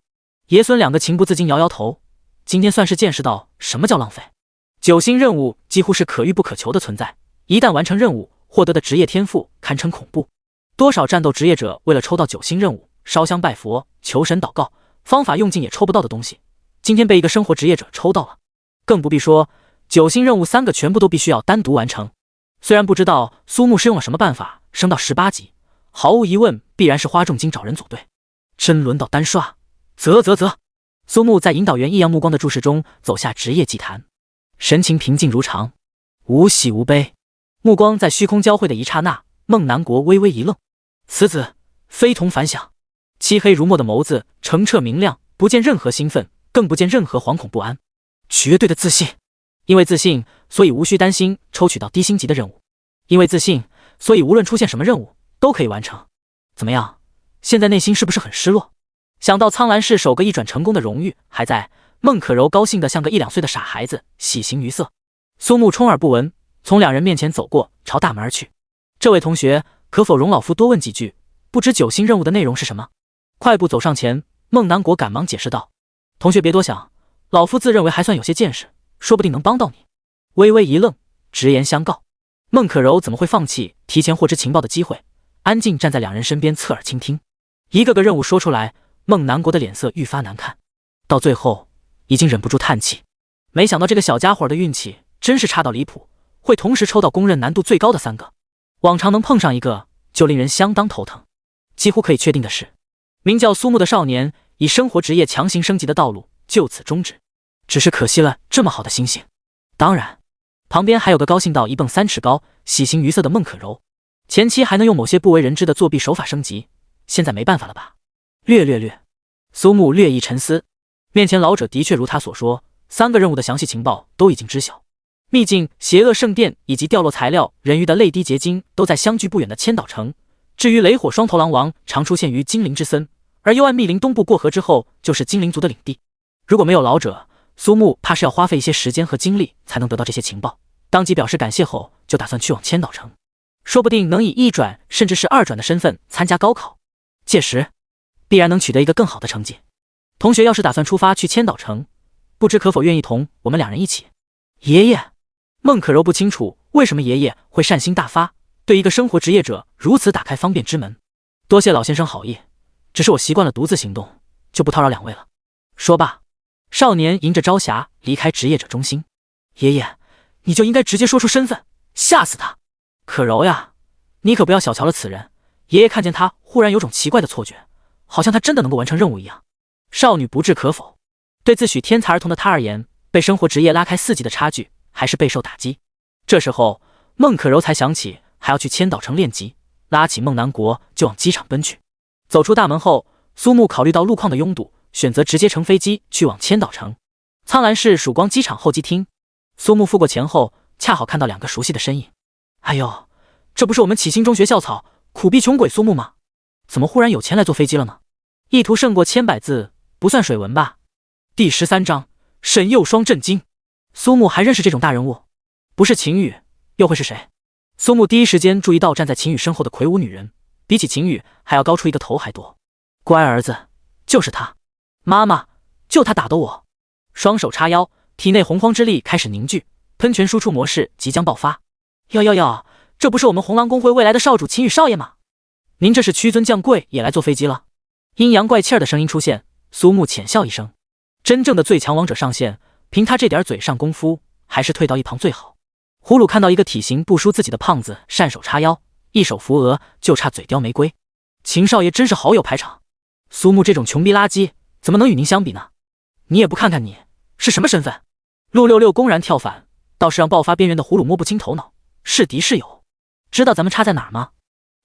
爷孙两个情不自禁摇摇头，今天算是见识到什么叫浪费。9星任务几乎是可遇不可求的存在，一旦完成任务，获得的职业天赋堪称恐怖。多少战斗职业者为了抽到9星任务，烧香拜佛，求神祷告，方法用尽也抽不到的东西，今天被一个生活职业者抽到了。更不必说9星任务3个全部都必须要单独完成。虽然不知道苏木是用了什么办法升到18级，毫无疑问必然是花重金找人组队。真轮到单刷，啧。苏木在引导员异样目光的注视中走下职业祭坛，神情平静如常，无喜无悲。目光在虚空交汇的一刹那，孟南国微微一愣，此子非同凡响。漆黑如墨的眸子澄澈明亮，不见任何兴奋，更不见任何惶恐不安，绝对的自信。因为自信，所以无需担心抽取到低星级的任务；因为自信，所以无论出现什么任务都可以完成。怎么样，现在内心是不是很失落？想到苍兰氏首个一转成功的荣誉还在，孟可柔高兴得像个1、2岁的傻孩子，喜形于色。苏木充耳不闻，从两人面前走过，朝大门而去。这位同学，可否容老夫多问几句？不知9星任务的内容是什么？快步走上前，孟南国赶忙解释道：同学别多想，老夫自认为还算有些见识，说不定能帮到你。微微一愣，直言相告。孟可柔怎么会放弃提前获知情报的机会，安静站在两人身边侧耳倾听。一个个任务说出来，孟南国的脸色愈发难看，到最后已经忍不住叹气。没想到这个小家伙的运气真是差到离谱，会同时抽到公认难度最高的3个，往常能碰上一个就令人相当头疼。几乎可以确定的是，名叫苏木的少年以生活职业强行升级的道路就此终止，只是可惜了这么好的星星。当然，旁边还有个高兴到一蹦3尺高、喜形于色的孟可柔，前期还能用某些不为人知的作弊手法升级，现在没办法了吧？略。苏木略一沉思，面前老者的确如他所说，3个任务的详细情报都已经知晓。秘境邪恶圣殿以及掉落材料人鱼的泪滴结晶都在相距不远的千岛城。至于雷火双头狼王常出现于精灵之森，而幽暗密林东部过河之后就是精灵族的领地。如果没有老者，苏木怕是要花费一些时间和精力才能得到这些情报。当即表示感谢后，就打算去往千岛城，说不定能以1转甚至是2转的身份参加高考，届时必然能取得一个更好的成绩。同学要是打算出发去千岛城，不知可否愿意同我们2人一起？爷爷，孟可柔不清楚为什么爷爷会善心大发，对一个生活职业者如此打开方便之门。多谢老先生好意，只是我习惯了独自行动，就不叨扰2位了。说罢，少年迎着朝霞离开职业者中心。爷爷，你就应该直接说出身份，吓死他。可柔呀，你可不要小瞧了此人。爷爷看见他，忽然有种奇怪的错觉，好像他真的能够完成任务一样。少女不置可否，对自诩天才儿童的她而言，被生活职业拉开4级的差距，还是备受打击。这时候，孟可柔才想起还要去千岛城练级，拉起孟南国就往机场奔去。走出大门后，苏木考虑到路况的拥堵，选择直接乘飞机去往千岛城。苍兰市曙光机场候机厅，苏木付过钱后，恰好看到2个熟悉的身影。哎呦，这不是我们启星中学校草苦逼穷鬼苏木吗？怎么忽然有钱来坐飞机了呢？意图胜过千百字，不算水文吧？第13章，沈幼霜震惊。苏木还认识这种大人物？不是秦羽，又会是谁？苏木第一时间注意到站在秦羽身后的魁梧女人，比起秦羽还要高出一个头还多。乖儿子，就是他。妈妈，就他打的我。双手叉腰，体内洪荒之力开始凝聚，喷泉输出模式即将爆发。哟，这不是我们红狼公会未来的少主秦羽少爷吗？您这是屈尊降贵也来坐飞机了？阴阳怪气儿的声音出现，苏木浅笑一声。真正的最强王者上线，凭他这点嘴上功夫，还是退到一旁最好。胡鲁看到一个体型不输自己的胖子，单手叉腰，一手扶额，就差嘴叼玫瑰。秦少爷真是好有排场，苏木这种穷逼垃圾，怎么能与您相比呢？你也不看看你是什么身份？陆六六公然跳反，倒是让爆发边缘的胡鲁摸不清头脑，是敌是友？知道咱们差在哪儿吗？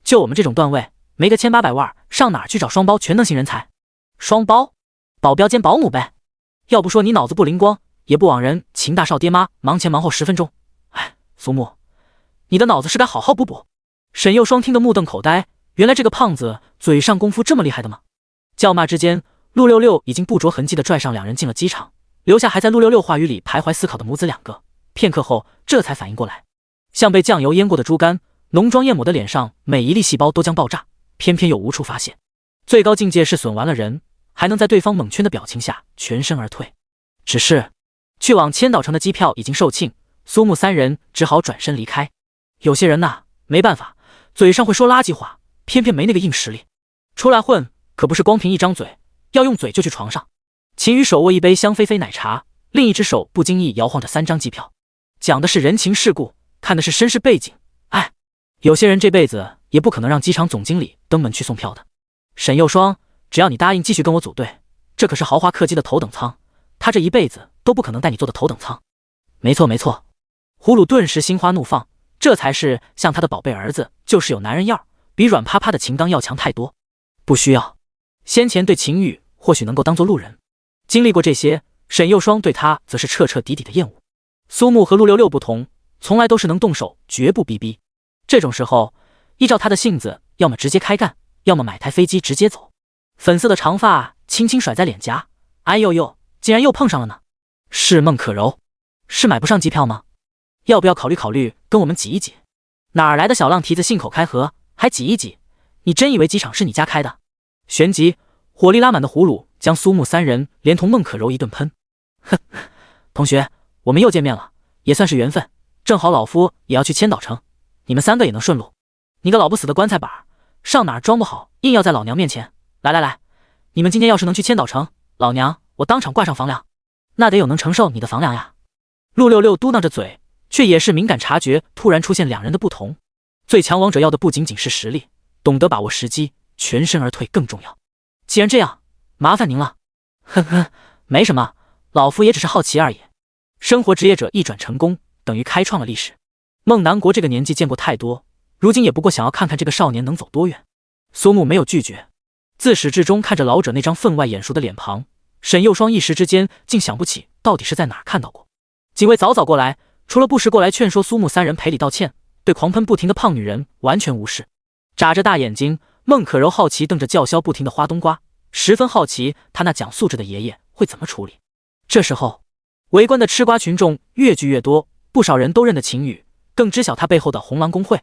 就我们这种段位，没个1800万，上哪儿去找双包全能型人才？双包？保镖兼保姆呗。要不说你脑子不灵光，也不枉人秦大少爹妈忙前忙后10分钟。哎，苏木，你的脑子是该好好补补。沈幼双听得目瞪口呆，原来这个胖子嘴上功夫这么厉害的吗？叫骂之间，陆六六已经不着痕迹地拽上两人进了机场，留下还在陆六六话语里徘徊思考的母子两个。片刻后，这才反应过来，像被酱油腌过的猪肝，浓妆艳抹的脸上每一粒细胞都将爆炸，偏偏又无处发泄。最高境界是损完了人，还能在对方猛圈的表情下全身而退。只是去往千岛城的机票已经售罄，苏木三人只好转身离开。有些人呐，没办法，嘴上会说垃圾话，偏偏没那个硬实力。出来混可不是光凭一张嘴，要用嘴就去床上。秦宇手握一杯香妃妃奶茶，另一只手不经意摇晃着3张机票，讲的是人情世故，看的是身世背景。哎，有些人这辈子也不可能让机场总经理登门去送票的。沈幼双，只要你答应继续跟我组队，这可是豪华客机的头等舱，他这一辈子都不可能带你坐的头等舱。没错没错，胡鲁顿时心花怒放，这才是像他的宝贝儿子，就是有男人样，比软趴趴的秦刚要强太多。不需要，先前对秦宇或许能够当做路人，经历过这些，沈幼双对他则是彻彻底底的厌恶。苏木和陆六六不同，从来都是能动手，绝不逼逼。这种时候，依照他的性子，要么直接开干，要么买台飞机直接走。粉色的长发轻轻甩在脸颊，哎呦呦，竟然又碰上了呢！是孟可柔，是买不上机票吗？要不要考虑考虑跟我们挤一挤？哪儿来的小浪蹄子信口开河，还挤一挤？你真以为机场是你家开的？旋即，火力拉满的胡鲁将苏木三人连同孟可柔一顿喷。哼，同学，我们又见面了，也算是缘分。正好老夫也要去千岛城，你们3个也能顺路。你个老不死的棺材板，上哪儿装不好，硬要在老娘面前。来来来，你们今天要是能去千岛城，老娘我当场挂上房梁。那得有能承受你的房梁呀。陆六六嘟囔着嘴，却也是敏感察觉突然出现两人的不同。最强王者要的不仅仅是实力，懂得把握时机，全身而退更重要。既然这样，麻烦您了。呵呵，没什么，老夫也只是好奇而已。生活职业者一转成功，等于开创了历史。孟南国这个年纪见过太多，如今也不过想要看看这个少年能走多远。苏木没有拒绝，自始至终看着老者那张分外眼熟的脸庞，沈幼双一时之间竟想不起到底是在哪儿看到过。警卫早早过来，除了不时过来劝说苏木三人赔礼道歉，对狂喷不停的胖女人完全无视。眨着大眼睛，孟可柔好奇瞪着叫嚣不停的花冬瓜，十分好奇他那讲素质的爷爷会怎么处理。这时候，围观的吃瓜群众越聚越多，不少人都认得秦宇，更知晓他背后的红狼公会。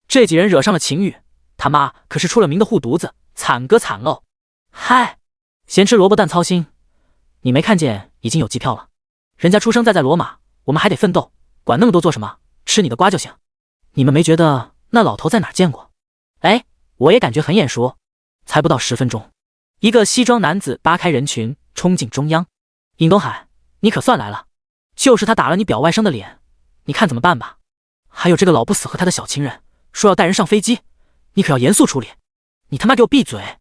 这几人惹上了秦宇，他妈可是出了名的护犊子，惨哥惨喽！嗨，闲吃萝卜淡操心，你没看见已经有机票了？人家出生在罗马，我们还得奋斗，管那么多做什么？吃你的瓜就行。你们没觉得那老头在哪儿见过？哎，我也感觉很眼熟。才不到10分钟，一个西装男子扒开人群冲进中央。尹东海，你可算来了，就是他打了你表外甥的脸，你看怎么办吧？还有这个老不死和他的小情人，说要带人上飞机，你可要严肃处理。你他妈给我闭嘴！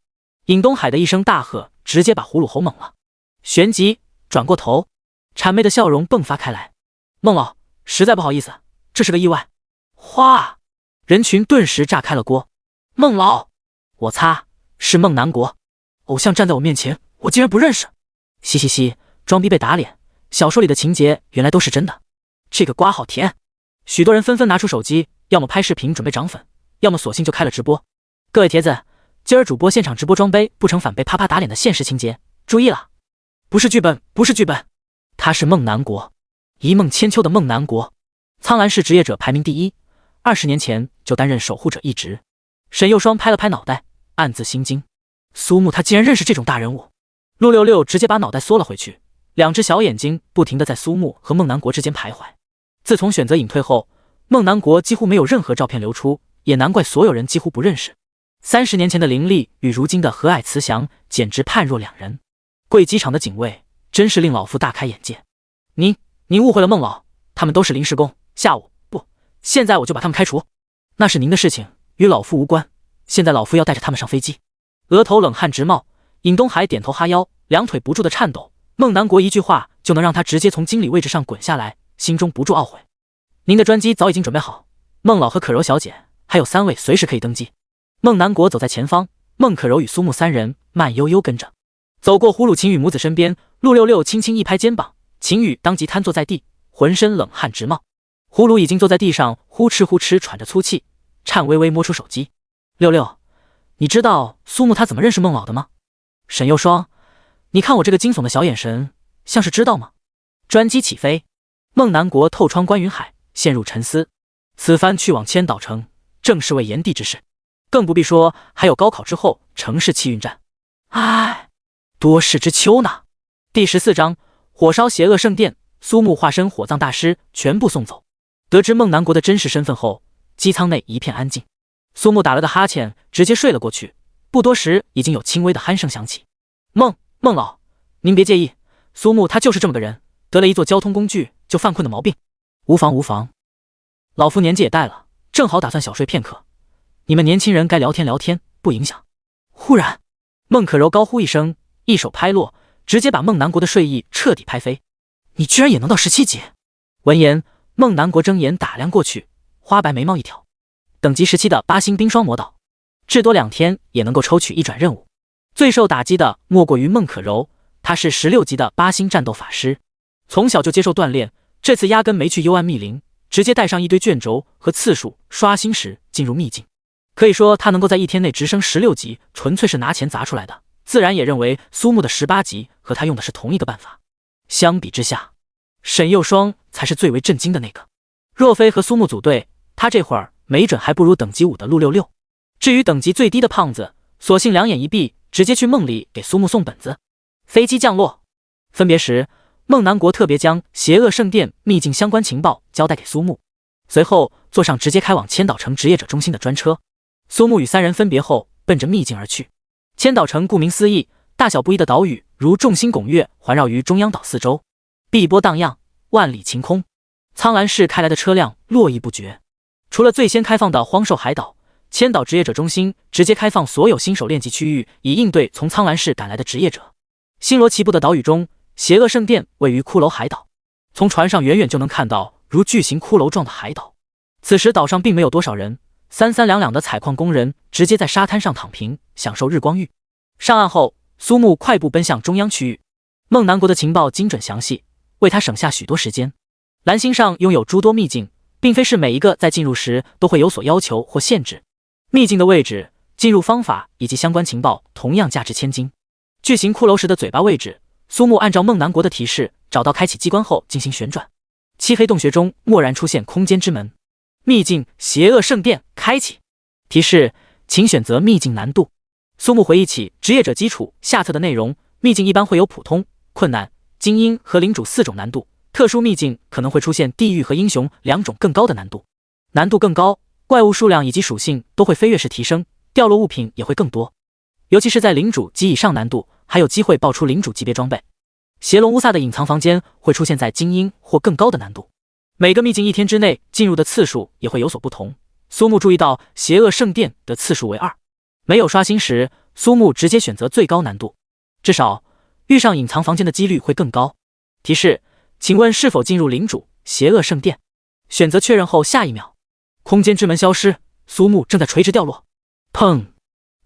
尹东海的一声大喝，直接把葫芦吼懵了。旋即转过头，谄媚的笑容迸发开来。孟老，实在不好意思，这是个意外。哗！人群顿时炸开了锅。孟老，我擦，是孟南国，偶像站在我面前，我竟然不认识。嘻嘻嘻，装逼被打脸，小说里的情节原来都是真的。这个瓜好甜。许多人纷纷拿出手机，要么拍视频准备涨粉，要么索性就开了直播。各位铁子，今儿主播现场直播装杯不成反被啪啪打脸的现实情节，注意了，不是剧本，不是剧本，他是孟南国，一梦千秋的孟南国，苍兰市职业者排名第1。20年前就担任守护者一职。沈幼双拍了拍脑袋，暗自心惊，苏木他竟然认识这种大人物。陆六六直接把脑袋缩了回去，两只小眼睛不停地在苏木和孟南国之间徘徊。自从选择隐退后，孟南国几乎没有任何照片流出，也难怪所有人几乎不认识。30年前的凌厉与如今的和蔼慈祥简直判若两人。贵机场的警卫真是令老夫大开眼界。您误会了孟老，他们都是临时工，下午不，现在我就把他们开除。那是您的事情，与老夫无关。现在老夫要带着他们上飞机。额头冷汗直冒，尹东海点头哈腰，两腿不住的颤抖。孟南国一句话就能让他直接从经理位置上滚下来，心中不住懊悔。您的专机早已经准备好，孟老和可柔小姐还有3位随时可以登机。孟南国走在前方，孟可柔与苏木3人慢悠悠跟着。走过胡鲁秦羽母子身边，陆六六轻轻一拍肩膀，秦羽当即瘫坐在地，浑身冷汗直冒。胡鲁已经坐在地上，呼哧呼哧喘着粗气，颤巍巍摸出手机。六六，你知道苏木他怎么认识孟老的吗？沈又双，你看我这个惊悚的小眼神，像是知道吗？专机起飞，孟南国透窗观云海，陷入沉思。此番去往千岛城，正是为炎帝之事，更不必说还有高考之后城市气运战。唉，多事之秋呢。第14章，火烧邪恶圣殿，苏木化身火葬大师全部送走。得知孟南国的真实身份后，机舱内一片安静。苏木打了个哈欠，直接睡了过去。不多时，已经有轻微的鼾声响起。孟老，您别介意，苏木他就是这么个人，得了一座交通工具就犯困的毛病。无妨，老夫年纪也大了，正好打算小睡片刻。你们年轻人该聊天聊天，不影响。忽然，孟可柔高呼一声，一手拍落，直接把孟南国的睡意彻底拍飞。你居然也能到17级！闻言，孟南国睁眼打量过去，花白眉毛一挑。等级17的8星冰霜魔导，至多2天也能够抽取1转任务。最受打击的莫过于孟可柔，他是16级的8星战斗法师，从小就接受锻炼，这次压根没去幽暗密林，直接带上一堆卷轴和次数刷新时进入秘境。可以说他能够在1天内直升16级，纯粹是拿钱砸出来的，自然也认为苏木的18级和他用的是同一个办法。相比之下，沈又双才是最为震惊的那个。若非和苏木组队，他这会儿没准还不如等级5的陆六六。至于等级最低的胖子，索性两眼一闭，直接去梦里给苏木送本子。飞机降落，分别时，孟南国特别将邪恶圣殿秘境相关情报交代给苏木，随后坐上直接开往千岛城职业者中心的专车。苏木与3人分别后，奔着秘境而去。千岛城顾名思义，大小不一的岛屿如众星拱月，环绕于中央岛四周，碧波荡漾，万里晴空。苍兰市开来的车辆络绎不绝。除了最先开放的荒兽海岛，千岛职业者中心直接开放所有新手练级区域，以应对从苍兰市赶来的职业者。星罗棋布的岛屿中，邪恶圣殿位于骷髅海岛，从船上远远就能看到如巨型骷髅状的海岛。此时岛上并没有多少人，三两两的采矿工人直接在沙滩上躺平，享受日光浴。上岸后，苏木快步奔向中央区域。孟南国的情报精准详细，为他省下许多时间。蓝星上拥有诸多秘境，并非是每一个在进入时都会有所要求或限制。秘境的位置、进入方法以及相关情报同样价值千金。巨型骷髅石的嘴巴位置，苏木按照孟南国的提示找到开启机关后进行旋转。漆黑洞穴中蓦然出现空间之门，秘境邪恶圣殿开启。提示：请选择秘境难度。苏木回忆起职业者基础下册的内容，秘境一般会有普通、困难、精英和领主4种难度，特殊秘境可能会出现地狱和英雄2种更高的难度。难度更高，怪物数量以及属性都会飞跃式提升，掉落物品也会更多，尤其是在领主及以上难度，还有机会爆出领主级别装备。邪龙乌萨的隐藏房间会出现在精英或更高的难度。每个秘境1天之内进入的次数也会有所不同。苏木注意到邪恶圣殿的次数为2，没有刷新时，苏木直接选择最高难度，至少遇上隐藏房间的几率会更高。提示：请问是否进入领主邪恶圣殿？选择确认后，下一秒，空间之门消失，苏木正在垂直掉落。砰！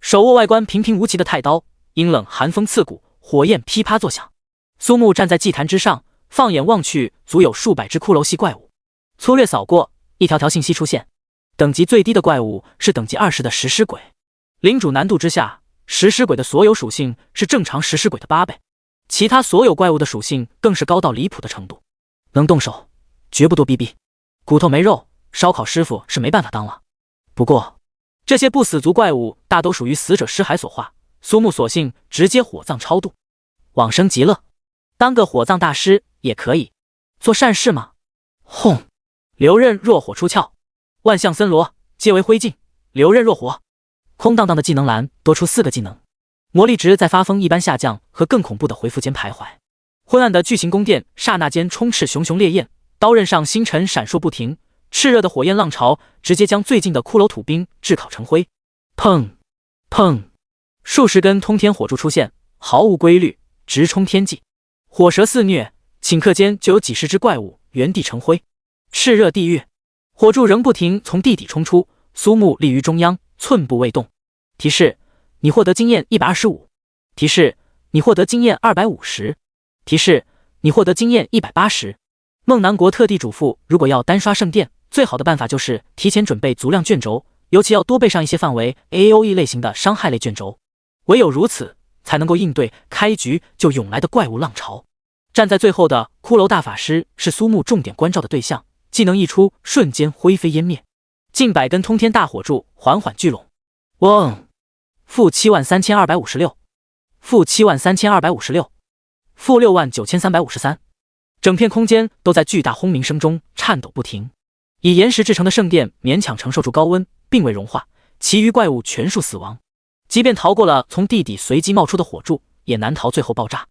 手握外观平平无奇的太刀，阴冷寒风刺骨，火焰噼啪作响。苏木站在祭坛之上，放眼望去，足有数百只骷髅系怪物。粗略扫过，一条条信息出现。等级最低的怪物是等级20的食尸鬼。领主难度之下，食尸鬼的所有属性是正常食尸鬼的8倍，其他所有怪物的属性更是高到离谱的程度。能动手，绝不多逼逼。骨头没肉，烧烤师傅是没办法当了。不过，这些不死族怪物大都属于死者尸骸所化，苏木索性直接火葬超度，往生极乐。当个火葬大师也可以做善事吗？轰！流刃若火出鞘，万象森罗皆为灰烬，流刃若火。空荡荡的技能栏多出4个技能，魔力值在发疯一般下降和更恐怖的回复间徘徊。昏暗的巨型宫殿刹那间充斥熊熊烈焰，刀刃上星辰闪烁不停，炽热的火焰浪潮直接将最近的骷髅土兵炙烤成灰。砰砰，数十根通天火柱出现，毫无规律，直冲天际，火蛇肆虐，顷刻间就有几十只怪物原地成灰。炽热地狱，火柱仍不停从地底冲出，苏木立于中央，寸步未动。提示：你获得经验125。提示：你获得经验250。提示：你获得经验180。孟南国特地嘱咐，如果要单刷圣殿，最好的办法就是提前准备足量卷轴，尤其要多备上一些范围 AOE 类型的伤害类卷轴，唯有如此，才能够应对开局就涌来的怪物浪潮。站在最后的骷髅大法师是苏木重点关照的对象，技能一出，瞬间灰飞烟灭，近100根通天大火柱缓缓聚拢。嗡！-73256，-73256，-69353，整片空间都在巨大轰鸣声中颤抖不停。以岩石制成的圣殿勉强承受住高温，并未融化，其余怪物全数死亡。即便逃过了从地底随机冒出的火柱，也难逃最后爆炸。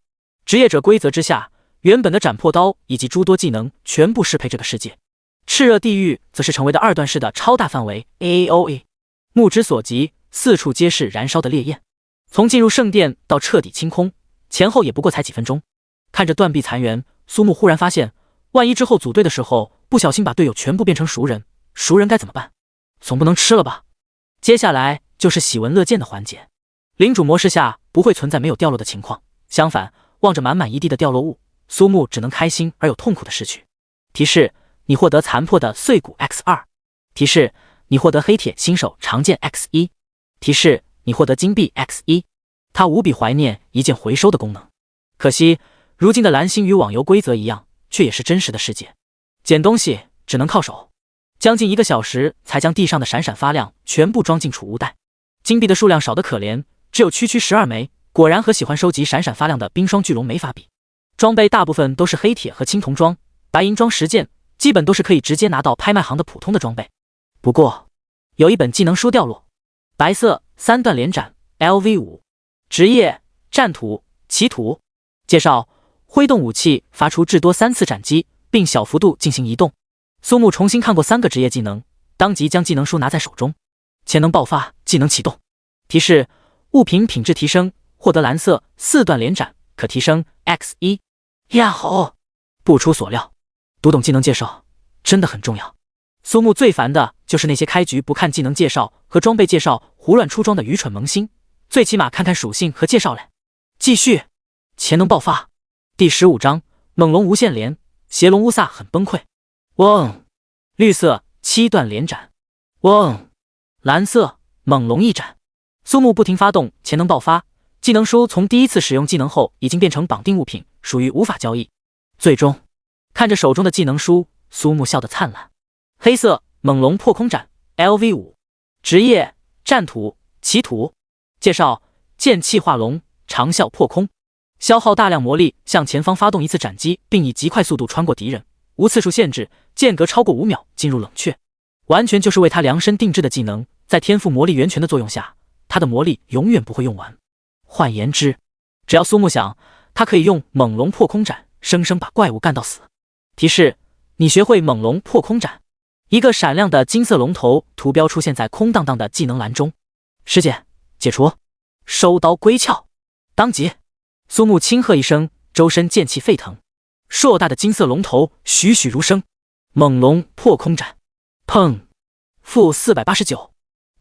职业者规则之下，原本的斩破刀以及诸多技能全部适配这个世界。炽热地狱则是成为的二段式的超大范围 AOE， 目之所及，四处皆是燃烧的烈焰。从进入圣殿到彻底清空，前后也不过才几分钟。看着断壁残垣，苏木忽然发现，万一之后组队的时候不小心把队友全部变成熟人该怎么办？总不能吃了吧？接下来就是喜闻乐见的环节。领主模式下不会存在没有掉落的情况，相反，望着满满一地的掉落物，苏木只能开心而有痛苦的逝去。提示：你获得残破的碎骨 X2。提示：你获得黑铁新手长剑 X1。提示：你获得金币 X1。他无比怀念一键回收的功能，可惜如今的蓝星与网游规则一样，却也是真实的世界，捡东西只能靠手。将近1个小时才将地上的闪闪发亮全部装进储物袋，金币的数量少得可怜，只有区12枚，果然和喜欢收集闪闪发亮的冰霜巨龙没法比。装备大部分都是黑铁和青铜装，白银装10件，基本都是可以直接拿到拍卖行的普通的装备。不过有一本技能书掉落，白色3段连斩 LV5， 职业战土骑土。介绍：挥动武器发出至多3次斩击，并小幅度进行移动。苏木重新看过3个职业技能，当即将技能书拿在手中。潜能爆发技能启动。提示：物品品质提升，获得蓝色4段连斩，可提升 X1。呀吼！不出所料，读懂技能介绍真的很重要。苏木最烦的就是那些开局不看技能介绍和装备介绍胡乱出装的愚蠢萌新，最起码看看属性和介绍嘞。继续，潜能爆发。第15章猛龙无限连，邪龙乌萨很崩溃。嗡！绿色7段连斩。嗡！蓝色猛龙一斩。苏木不停发动潜能爆发，技能书从第一次使用技能后已经变成绑定物品，属于无法交易。最终看着手中的技能书，苏木笑得灿烂。黑色猛龙破空斩 LV5， 职业战土骑土。介绍：剑气化龙，长啸破空，消耗大量魔力向前方发动一次斩击，并以极快速度穿过敌人，无次数限制，间隔超过5秒进入冷却，完全就是为他量身定制的技能。在天赋魔力源泉的作用下，他的魔力永远不会用完。换言之，只要苏木想，他可以用猛龙破空斩生生把怪物干到死。提示：你学会猛龙破空斩。一个闪亮的金色龙头图标出现在空荡荡的技能栏中。事件解除，收刀归鞘。当即苏木轻喝一声，周身剑气沸腾，硕大的金色龙头栩栩如生。猛龙破空斩。砰！负489，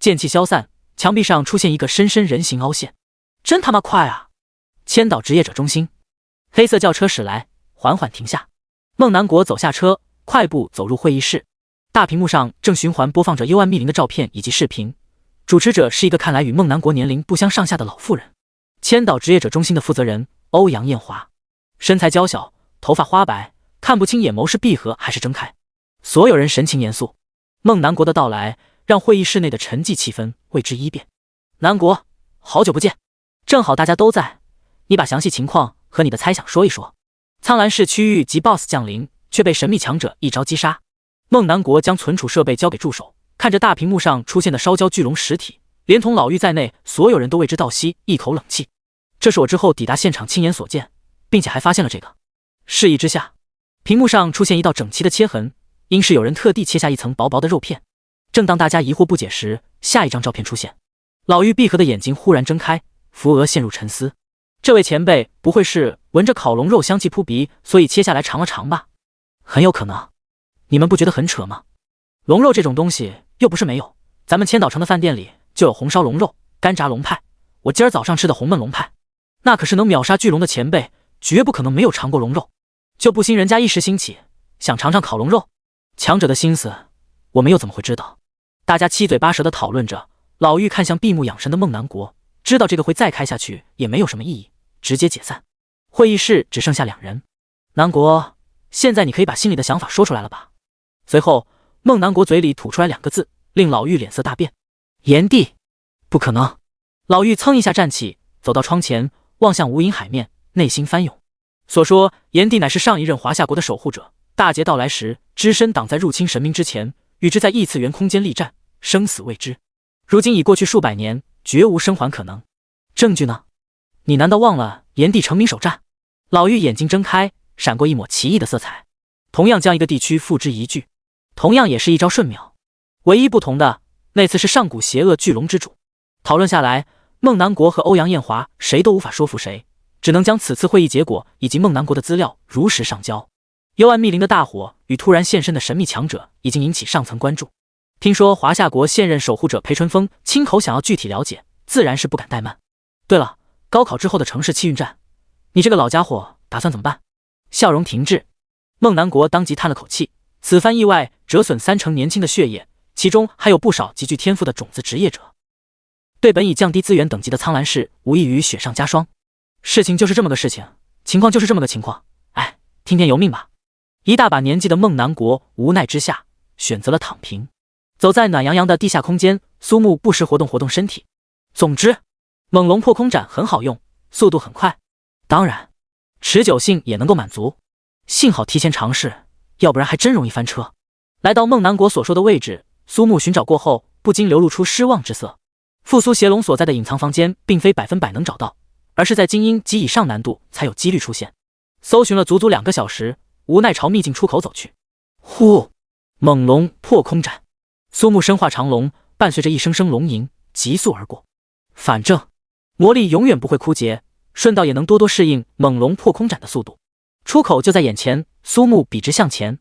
剑气消散，墙壁上出现一个深深人形凹陷。真他妈快啊！千岛职业者中心。黑色轿车驶来，缓缓停下。孟南国走下车，快步走入会议室。大屏幕上正循环播放着幽暗密林的照片以及视频，主持者是一个看来与孟南国年龄不相上下的老妇人，千岛职业者中心的负责人欧阳艳华，身材娇小，头发花白，看不清眼眸是闭合还是睁开。所有人神情严肃。孟南国的到来让会议室内的沉寂气氛为之一变。南国，好久不见，正好大家都在，你把详细情况和你的猜想说一说。苍兰市区域及 BOSS 降临，却被神秘强者一招击杀。孟南国将存储设备交给助手，看着大屏幕上出现的烧焦巨龙实体，连同老妪在内，所有人都为之倒吸一口冷气。这是我之后抵达现场亲眼所见，并且还发现了这个。示意之下，屏幕上出现一道整齐的切痕，应是有人特地切下一层薄薄的肉片。正当大家疑惑不解时，下一张照片出现，老妪闭合的眼睛忽然睁开，扶额陷入沉思。这位前辈不会是闻着烤龙肉香气扑鼻，所以切下来尝了尝吧？很有可能。你们不觉得很扯吗？龙肉这种东西又不是没有，咱们千岛城的饭店里就有红烧龙肉、干炸龙派，我今儿早上吃的红焖龙派，那可是能秒杀巨龙的前辈，绝不可能没有尝过龙肉。就不兴人家一时兴起想尝尝烤龙肉，强者的心思我们又怎么会知道？大家七嘴八舌地讨论着，老妪看向闭目养神的孟南国，知道这个会再开下去也没有什么意义，直接解散。会议室只剩下2人。南国，现在你可以把心里的想法说出来了吧？随后，孟南国嘴里吐出来2个字，令老妪脸色大变。炎帝，不可能！老妪噌一下站起，走到窗前，望向无垠海面，内心翻涌。所说炎帝乃是上一任华夏国的守护者，大劫到来时，只身挡在入侵神明之前，与之在异次元空间力战，生死未知。如今已过去数百年，绝无生还可能。证据呢？你难道忘了炎帝成名首战？老妪眼睛睁开，闪过一抹奇异的色彩。同样将一个地区付之一炬，同样也是一招瞬秒，唯一不同的，那次是上古邪恶巨龙之主。讨论下来，孟南国和欧阳艳华谁都无法说服谁，只能将此次会议结果以及孟南国的资料如实上交。幽暗密林的大火与突然现身的神秘强者已经引起上层关注。听说华夏国现任守护者裴春风亲口想要具体了解，自然是不敢怠慢。对了，高考之后的城市气运战，你这个老家伙打算怎么办？笑容停滞，孟南国当即叹了口气，此番意外折损3成年轻的血液，其中还有不少极具天赋的种子职业者，对本已降低资源等级的苍兰氏无异于雪上加霜。事情就是这么个事情，情况就是这么个情况，哎，听天由命吧。一大把年纪的孟南国无奈之下选择了躺平。走在暖洋洋的地下空间，苏木不时活动活动身体。总之，猛龙破空斩很好用，速度很快，当然持久性也能够满足。幸好提前尝试，要不然还真容易翻车。来到孟南国所说的位置，苏木寻找过后不禁流露出失望之色。复苏邪龙所在的隐藏房间并非100%能找到，而是在精英及以上难度才有几率出现。搜寻了足足2个小时，无奈朝秘境出口走去。呼！猛龙破空斩，苏木身化长龙，伴随着一声声龙吟急速而过。反正魔力永远不会枯竭，顺道也能多多适应猛龙破空斩的速度。出口就在眼前，苏木笔直向前。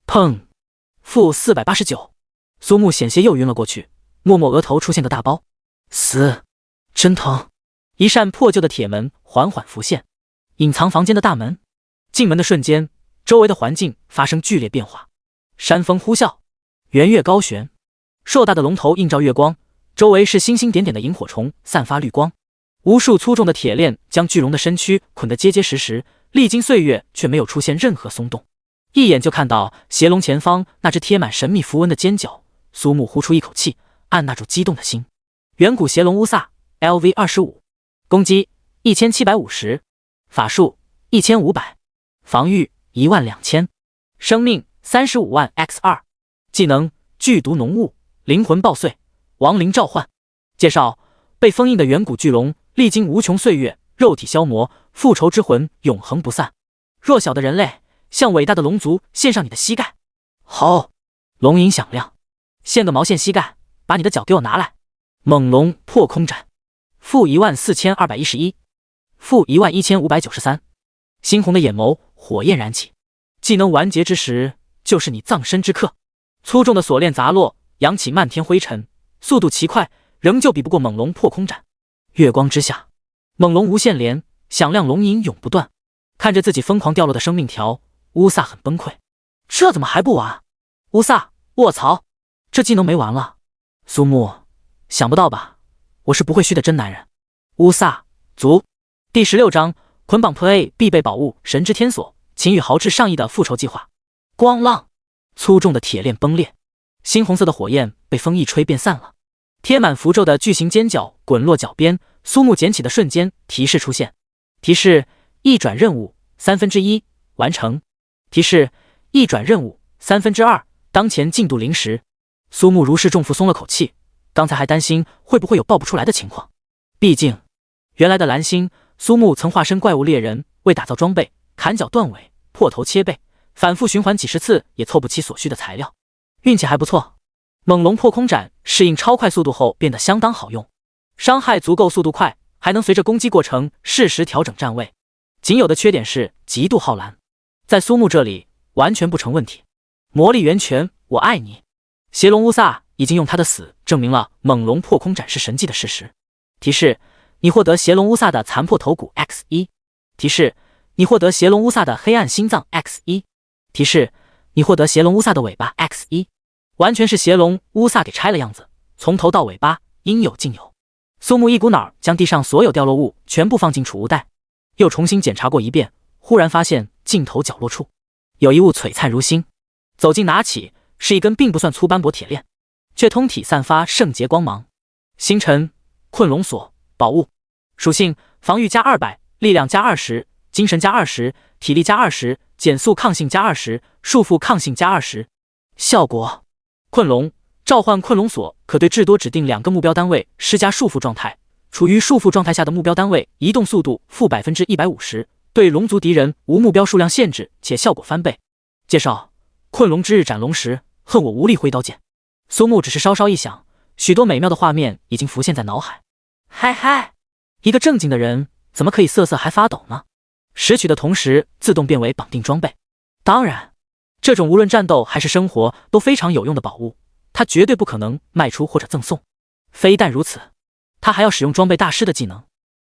砰！负489，苏木险些又晕了过去，默默额头出现个大包。死！真疼！一扇破旧的铁门缓缓浮现，隐藏房间的大门。进门的瞬间，周围的环境发生剧烈变化。山风呼啸，圆月高悬，硕大的龙头映照月光，周围是星星点点的萤火虫，散发绿光。无数粗重的铁链将巨龙的身躯捆得结结实实，历经岁月却没有出现任何松动。一眼就看到邪龙前方那只贴满神秘符文的尖角，苏木呼出一口气，按捺住激动的心。远古邪龙乌萨 LV25， 攻击1750，法术1500，防御12000，生命35万 x2， 技能剧毒浓雾，灵魂爆碎，亡灵召唤。介绍：被封印的远古巨龙，历经无穷岁月，肉体消磨，复仇之魂永恒不散。弱小的人类，向伟大的龙族献上你的膝盖。好！龙吟响亮，献个毛线膝盖，把你的脚给我拿来。猛龙破空斩，负14211，负11593。猩红的眼眸火焰燃起，技能完结之时，就是你葬身之刻。粗重的锁链砸落，扬起漫天灰尘，速度奇快，仍旧比不过猛龙破空斩。月光之下，猛龙无限连，响亮龙吟永不断。看着自己疯狂掉落的生命条，乌萨很崩溃。这怎么还不完？乌萨，卧槽，这技能没完了。苏木，想不到吧？我是不会虚的真男人。乌萨，足。第16章捆绑 play 必备宝物神之天锁，秦宇豪掷上亿的复仇计划。咣啷，粗重的铁链崩裂，猩红色的火焰被风一吹变散了。贴满符咒的巨型尖角滚落脚边，苏木捡起的瞬间，提示出现。提示：一转任务1/3完成。提示：一转任务2/3，当前进度0时。苏木如释重负，松了口气。刚才还担心会不会有爆不出来的情况，毕竟原来的蓝星苏木曾化身怪物猎人，为打造装备砍脚断尾，破头切背，反复循环几十次也凑不齐所需的材料。运气还不错，猛龙破空斩适应超快速度后变得相当好用，伤害足够，速度快，还能随着攻击过程适时调整站位。仅有的缺点是极度耗蓝，在苏木这里完全不成问题。魔力源泉，我爱你。邪龙乌萨已经用他的死证明了猛龙破空斩是神技的事实。提示：你获得邪龙乌萨的残破头骨 X1。提示：你获得邪龙乌萨的黑暗心脏 X1。提示：你获得邪龙乌萨的尾巴 X1。完全是邪龙乌萨给拆了样子，从头到尾巴应有尽有。苏木一股脑将地上所有掉落物全部放进储物袋，又重新检查过一遍，忽然发现尽头角落处有一物璀璨如星。走近拿起，是一根并不算粗斑驳铁链，却通体散发圣洁光芒。星辰困龙锁宝物，属性：防御加200，力量加20，精神加20，体力加20，减速抗性加20，束缚抗性加20。效果：困龙召唤困龙锁可对至多指定2个目标单位施加束缚状态，处于束缚状态下的目标单位移动速度负 150%， 对龙族敌人无目标数量限制，且效果翻倍。介绍：困龙之日斩龙时，恨我无力挥刀剑。苏木只是稍稍一想，许多美妙的画面已经浮现在脑海。嗨嗨，一个正经的人怎么可以瑟瑟还发抖呢？拾取的同时自动变为绑定装备。当然，这种无论战斗还是生活都非常有用的宝物，他绝对不可能卖出或者赠送。非但如此，他还要使用装备大师的技能，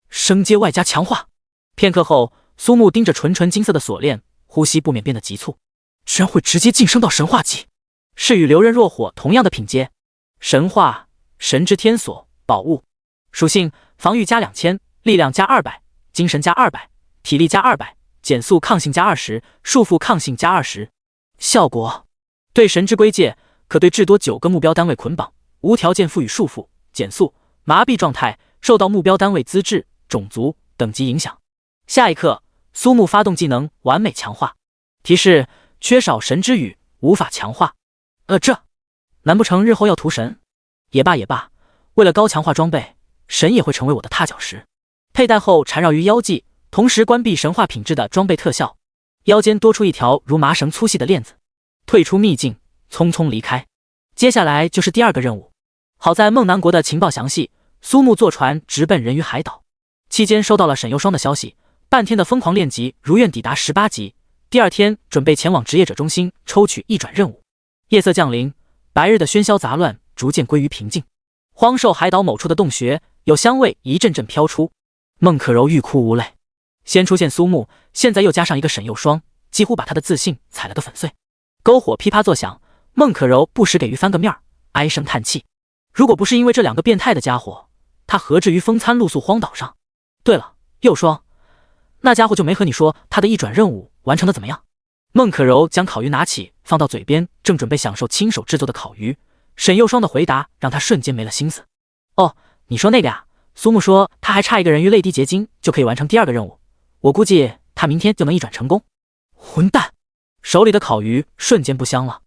升阶外加强化。片刻后，苏木盯着纯金色的锁链，呼吸不免变得急促。居然会直接晋升到神话级，是与流刃若火同样的品阶。神话神之天锁宝物，属性：防御加2000，力量加200，精神加200，体力加200，减速抗性加20，束缚抗性加20。效果：对神之归界，可对至多9个目标单位捆绑，无条件赋予束缚、减速、麻痹状态，受到目标单位资质、种族、等级影响。下一刻，苏木发动技能完美强化。提示：缺少神之语，无法强化。这难不成日后要屠神？也罢也罢，为了高强化装备，神也会成为我的踏脚石。佩戴后缠绕于腰际，同时关闭神话品质的装备特效。腰间多出一条如麻绳粗细的链子。退出秘境，匆匆离开。接下来就是第2个任务。好在梦南国的情报详细，苏木坐船直奔人鱼海岛。期间收到了沈幼霜的消息，半天的疯狂练级如愿抵达18级。第2天准备前往职业者中心抽取一转任务。夜色降临，白日的喧嚣杂乱逐渐归于平静。荒兽海岛某处的洞穴有香味一阵阵飘出，孟可柔欲哭无泪。先出现苏木，现在又加上一个沈幼霜，几乎把他的自信踩了个粉碎。篝火噼啪作响，孟可柔不时给鱼翻个面，唉声叹气。如果不是因为这2个变态的家伙，他何至于风餐露宿荒岛上？对了，幼霜，那家伙就没和你说他的一转任务完成的怎么样？孟可柔将烤鱼拿起，放到嘴边，正准备享受亲手制作的烤鱼。沈幼霜的回答让他瞬间没了心思。哦，你说那个呀？苏木说他还差一个人鱼泪滴结晶就可以完成第2个任务，我估计他明天就能一转成功。混蛋！手里的烤鱼瞬间不香了，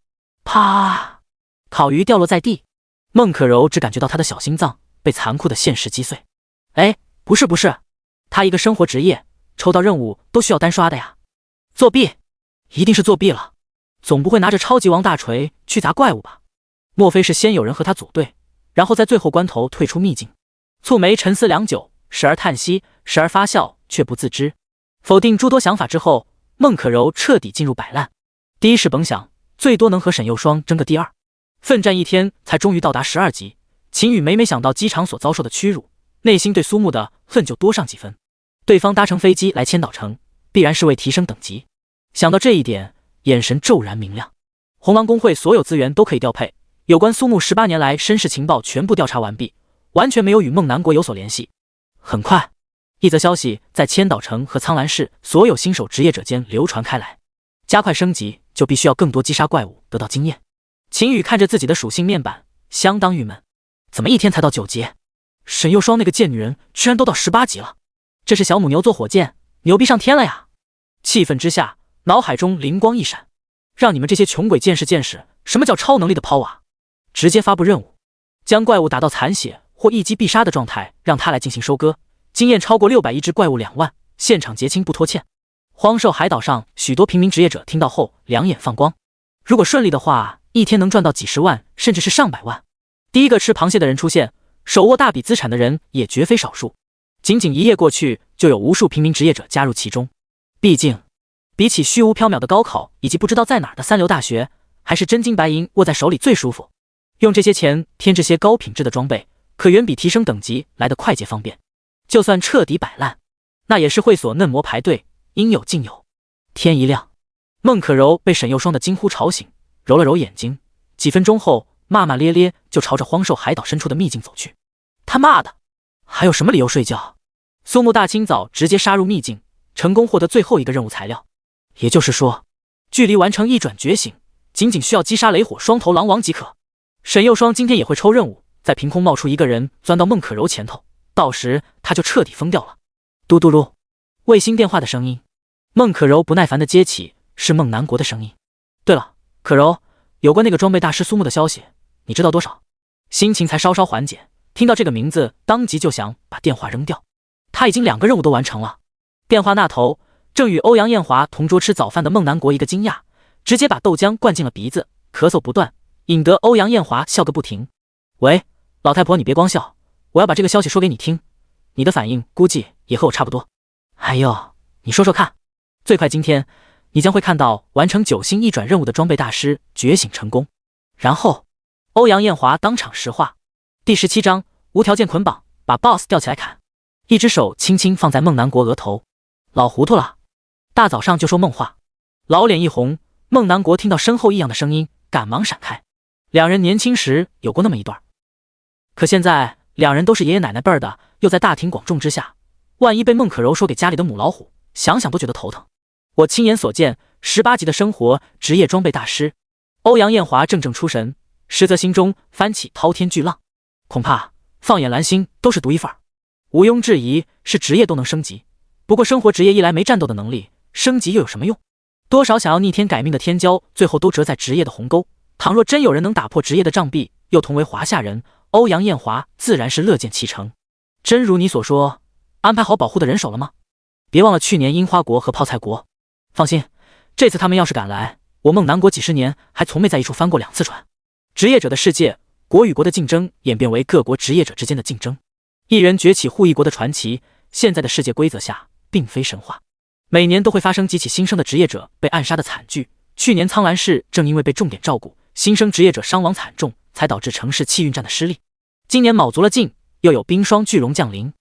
啪！烤鱼掉落在地，孟可柔只感觉到他的小心脏被残酷的现实击碎。哎，不是，他一个生活职业，抽到任务都需要单刷的呀。作弊，一定是作弊了，总不会拿着超级王大锤去砸怪物吧？莫非是先有人和他组队，然后在最后关头退出秘境？蹙眉沉思良久，时而叹息，时而发笑，却不自知。否定诸多想法之后，孟可柔彻底进入摆烂。第一是甭想，最多能和沈幼霜争个第2。奋战1天才终于到达12级，秦羽每每想到机场所遭受的屈辱，内心对苏木的恨就多上几分。对方搭乘飞机来千岛城，必然是为提升等级。想到这一点，眼神骤然明亮。红狼公会所有资源都可以调配，有关苏木18年来身世情报全部调查完毕，完全没有与梦南国有所联系。很快，一则消息在千岛城和苍兰市所有新手职业者间流传开来：加快升级就必须要更多击杀怪物，得到经验。秦羽看着自己的属性面板，相当郁闷。怎么1天才到9级？沈幼霜那个贱女人居然都到18级了，这是小母牛坐火箭，牛逼上天了呀！气愤之下，脑海中灵光一闪，让你们这些穷鬼见识见识什么叫超能力的抛瓦！直接发布任务，将怪物打到残血或一击必杀的状态，让他来进行收割。经验超过600亿只怪物2万，现场结清不拖欠。荒兽海岛上许多平民职业者听到后两眼放光，如果顺利的话，一天能赚到几十万甚至是上百万。第一个吃螃蟹的人出现，手握大笔资产的人也绝非少数。仅仅一夜过去，就有无数平民职业者加入其中。毕竟比起虚无缥缈的高考以及不知道在哪儿的三流大学，还是真金白银握在手里最舒服。用这些钱添置些高品质的装备，可远比提升等级来得快捷方便。就算彻底摆烂，那也是会所嫩模排队，应有尽有。天一亮，孟可柔被沈幼霜的惊呼吵醒，揉了揉眼睛，几分钟后骂骂咧咧就朝着荒兽海岛深处的秘境走去。他妈的，还有什么理由睡觉？苏木大清早直接杀入秘境，成功获得最后一个任务材料。也就是说，距离完成一转觉醒，仅仅需要击杀雷火双头狼王即可。沈幼霜今天也会抽任务，再凭空冒出一个人钻到孟可柔前头，到时他就彻底疯掉了。嘟嘟噜，卫星电话的声音。孟可柔不耐烦地接起，是孟南国的声音。对了，可柔，有关那个装备大师苏木的消息，你知道多少？心情才稍稍缓解，听到这个名字，当即就想把电话扔掉。他已经2个任务都完成了。电话那头正与欧阳艳华同桌吃早饭的孟南国一个惊讶，直接把豆浆灌进了鼻子，咳嗽不断，引得欧阳艳华笑个不停。喂，老太婆，你别光笑，我要把这个消息说给你听，你的反应估计也和我差不多。哎呦，你说说看。最快今天，你将会看到完成9星一转任务的装备大师觉醒成功。然后，欧阳艳华当场石化。第17章无条件捆绑，把 BOSS 吊起来砍。一只手轻轻放在孟南国额头。老糊涂了，大早上就说梦话。老脸一红，孟南国听到身后异样的声音，赶忙闪开。两人年轻时有过那么一段，可现在两人都是爷爷奶奶辈儿的，又在大庭广众之下，万一被孟可柔说给家里的母老虎，想想都觉得头疼。我亲眼所见，18级的生活职业装备大师。欧阳艳华怔怔出神，实则心中翻起滔天巨浪。恐怕放眼蓝星都是独一份儿，毋庸置疑是职业都能升级。不过生活职业一来没战斗的能力，升级又有什么用？多少想要逆天改命的天骄，最后都折在职业的鸿沟。倘若真有人能打破职业的障壁，又同为华夏人，欧阳艳华自然是乐见其成。真如你所说，安排好保护的人手了吗？别忘了去年樱花国和泡菜国。放心，这次他们要是敢来，我孟南国几十年还从没在一处翻过2次船。职业者的世界，国与国的竞争演变为各国职业者之间的竞争。一人崛起护一国的传奇，现在的世界规则下并非神话。每年都会发生几起新生的职业者被暗杀的惨剧。去年苍兰市正因为被重点照顾，新生职业者伤亡惨重，才导致城市气运战的失利。今年卯足了劲，又有冰霜巨龙降临。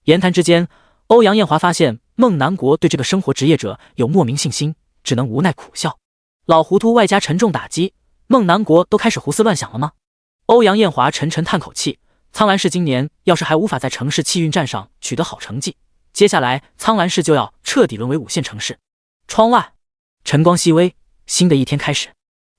言谈之间，欧阳艳华发现孟南国对这个生活职业者有莫名信心，只能无奈苦笑。老糊涂外加沉重打击，孟南国都开始胡思乱想了吗？欧阳艳华沉沉叹口气，苍兰市今年要是还无法在城市气运战上取得好成绩，接下来苍兰市就要彻底沦为5线城市。窗外晨光熹微，新的一天开始。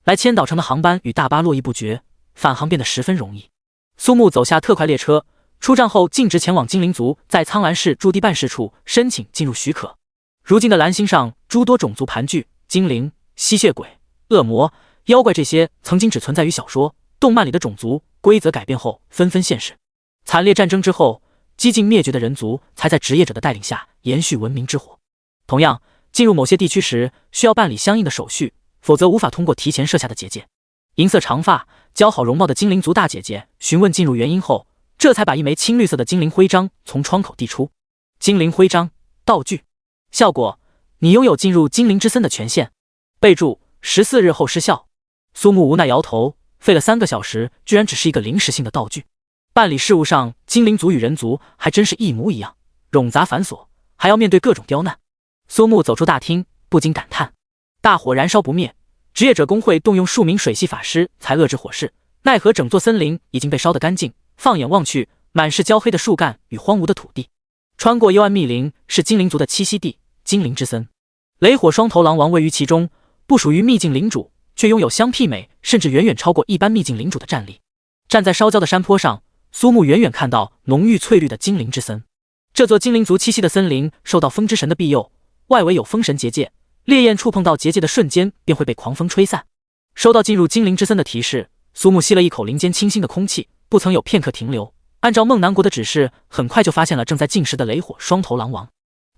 来千岛城的航班与大巴络绎不绝，返航变得十分容易。苏木走下特快列车，出站后径直前往精灵族在苍兰市驻地办事处申请进入许可。如今的蓝星上诸多种族盘踞，精灵、吸血鬼、恶魔、妖怪这些曾经只存在于小说、动漫里的种族，规则改变后纷纷现世。惨烈战争之后，几近灭绝的人族才在职业者的带领下延续文明之火。同样，进入某些地区时需要办理相应的手续，否则无法通过提前设下的结界。银色长发、姣好容貌的精灵族大姐姐询问进入原因后，这才把一枚青绿色的精灵徽章从窗口递出。精灵徽章道具效果：你拥有进入精灵之森的权限。备注：14日后失效。苏木无奈摇头，费了3个小时，居然只是一个临时性的道具。办理事务上，精灵族与人族还真是一模一样，冗杂繁琐，还要面对各种刁难。苏木走出大厅，不禁感叹：大火燃烧不灭，职业者工会动用数名水系法师才遏制火势，奈何整座森林已经被烧得干净。放眼望去，满是焦黑的树干与荒芜的土地。穿过幽暗密林，是精灵族的栖息地——精灵之森。雷火双头狼王位于其中，不属于秘境领主，却拥有相媲美甚至远远超过一般秘境领主的战力。站在烧焦的山坡上，苏木远远看到浓郁翠绿的精灵之森。这座精灵族栖息的森林受到风之神的庇佑，外围有风神结界，烈焰触碰到结界的瞬间便会被狂风吹散。收到进入精灵之森的提示，苏木吸了一口林间清新的空气，不曾有片刻停留。按照孟南国的指示，很快就发现了正在进食的雷火双头狼王。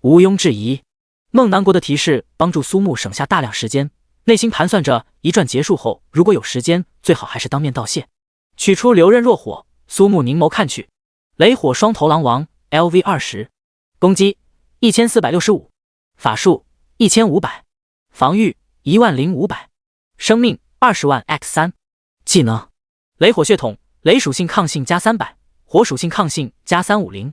毋庸置疑，孟南国的提示帮助苏木省下大量时间，内心盘算着一转结束后，如果有时间，最好还是当面道谢。取出流刃若火，苏木凝眸看去，雷火双头狼王 LV20， 攻击1465，法术1500，防御10500，生命20万 ×3， 技能雷火血统，雷属性抗性加300，火属性抗性加350。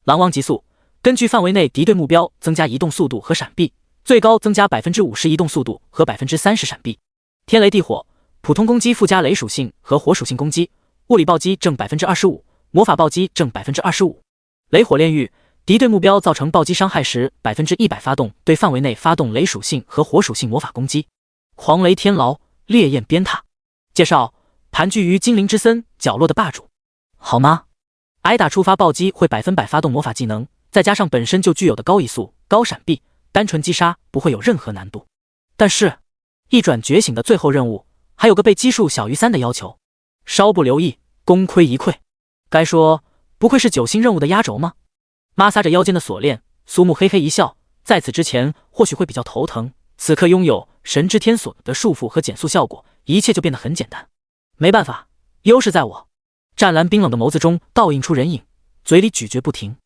狼王极速，根据范围内敌对目标增加移动速度和闪避，最高增加 50% 移动速度和 30% 闪避。天雷地火，普通攻击附加雷属性和火属性攻击，物理暴击正 25%， 魔法暴击正 25%。雷火炼狱，敌对目标造成暴击伤害时 100% 发动对范围内发动雷属性和火属性魔法攻击。狂雷天牢，烈焰鞭挞。介绍：盘踞于精灵之森角落的霸主，好吗？挨打触发暴击会100%发动魔法技能，再加上本身就具有的高移速、高闪避，单纯击杀不会有任何难度。但是，一转觉醒的最后任务还有个被击数小于3的要求，稍不留意，功亏一篑。该说，不愧是9星任务的压轴吗？摩挲着腰间的锁链，苏木嘿嘿一笑。在此之前，或许会比较头疼，此刻拥有神之天锁的束缚和减速效果，一切就变得很简单。没办法，优势在我。湛蓝冰冷的眸子中倒映出人影，嘴里咀嚼不停。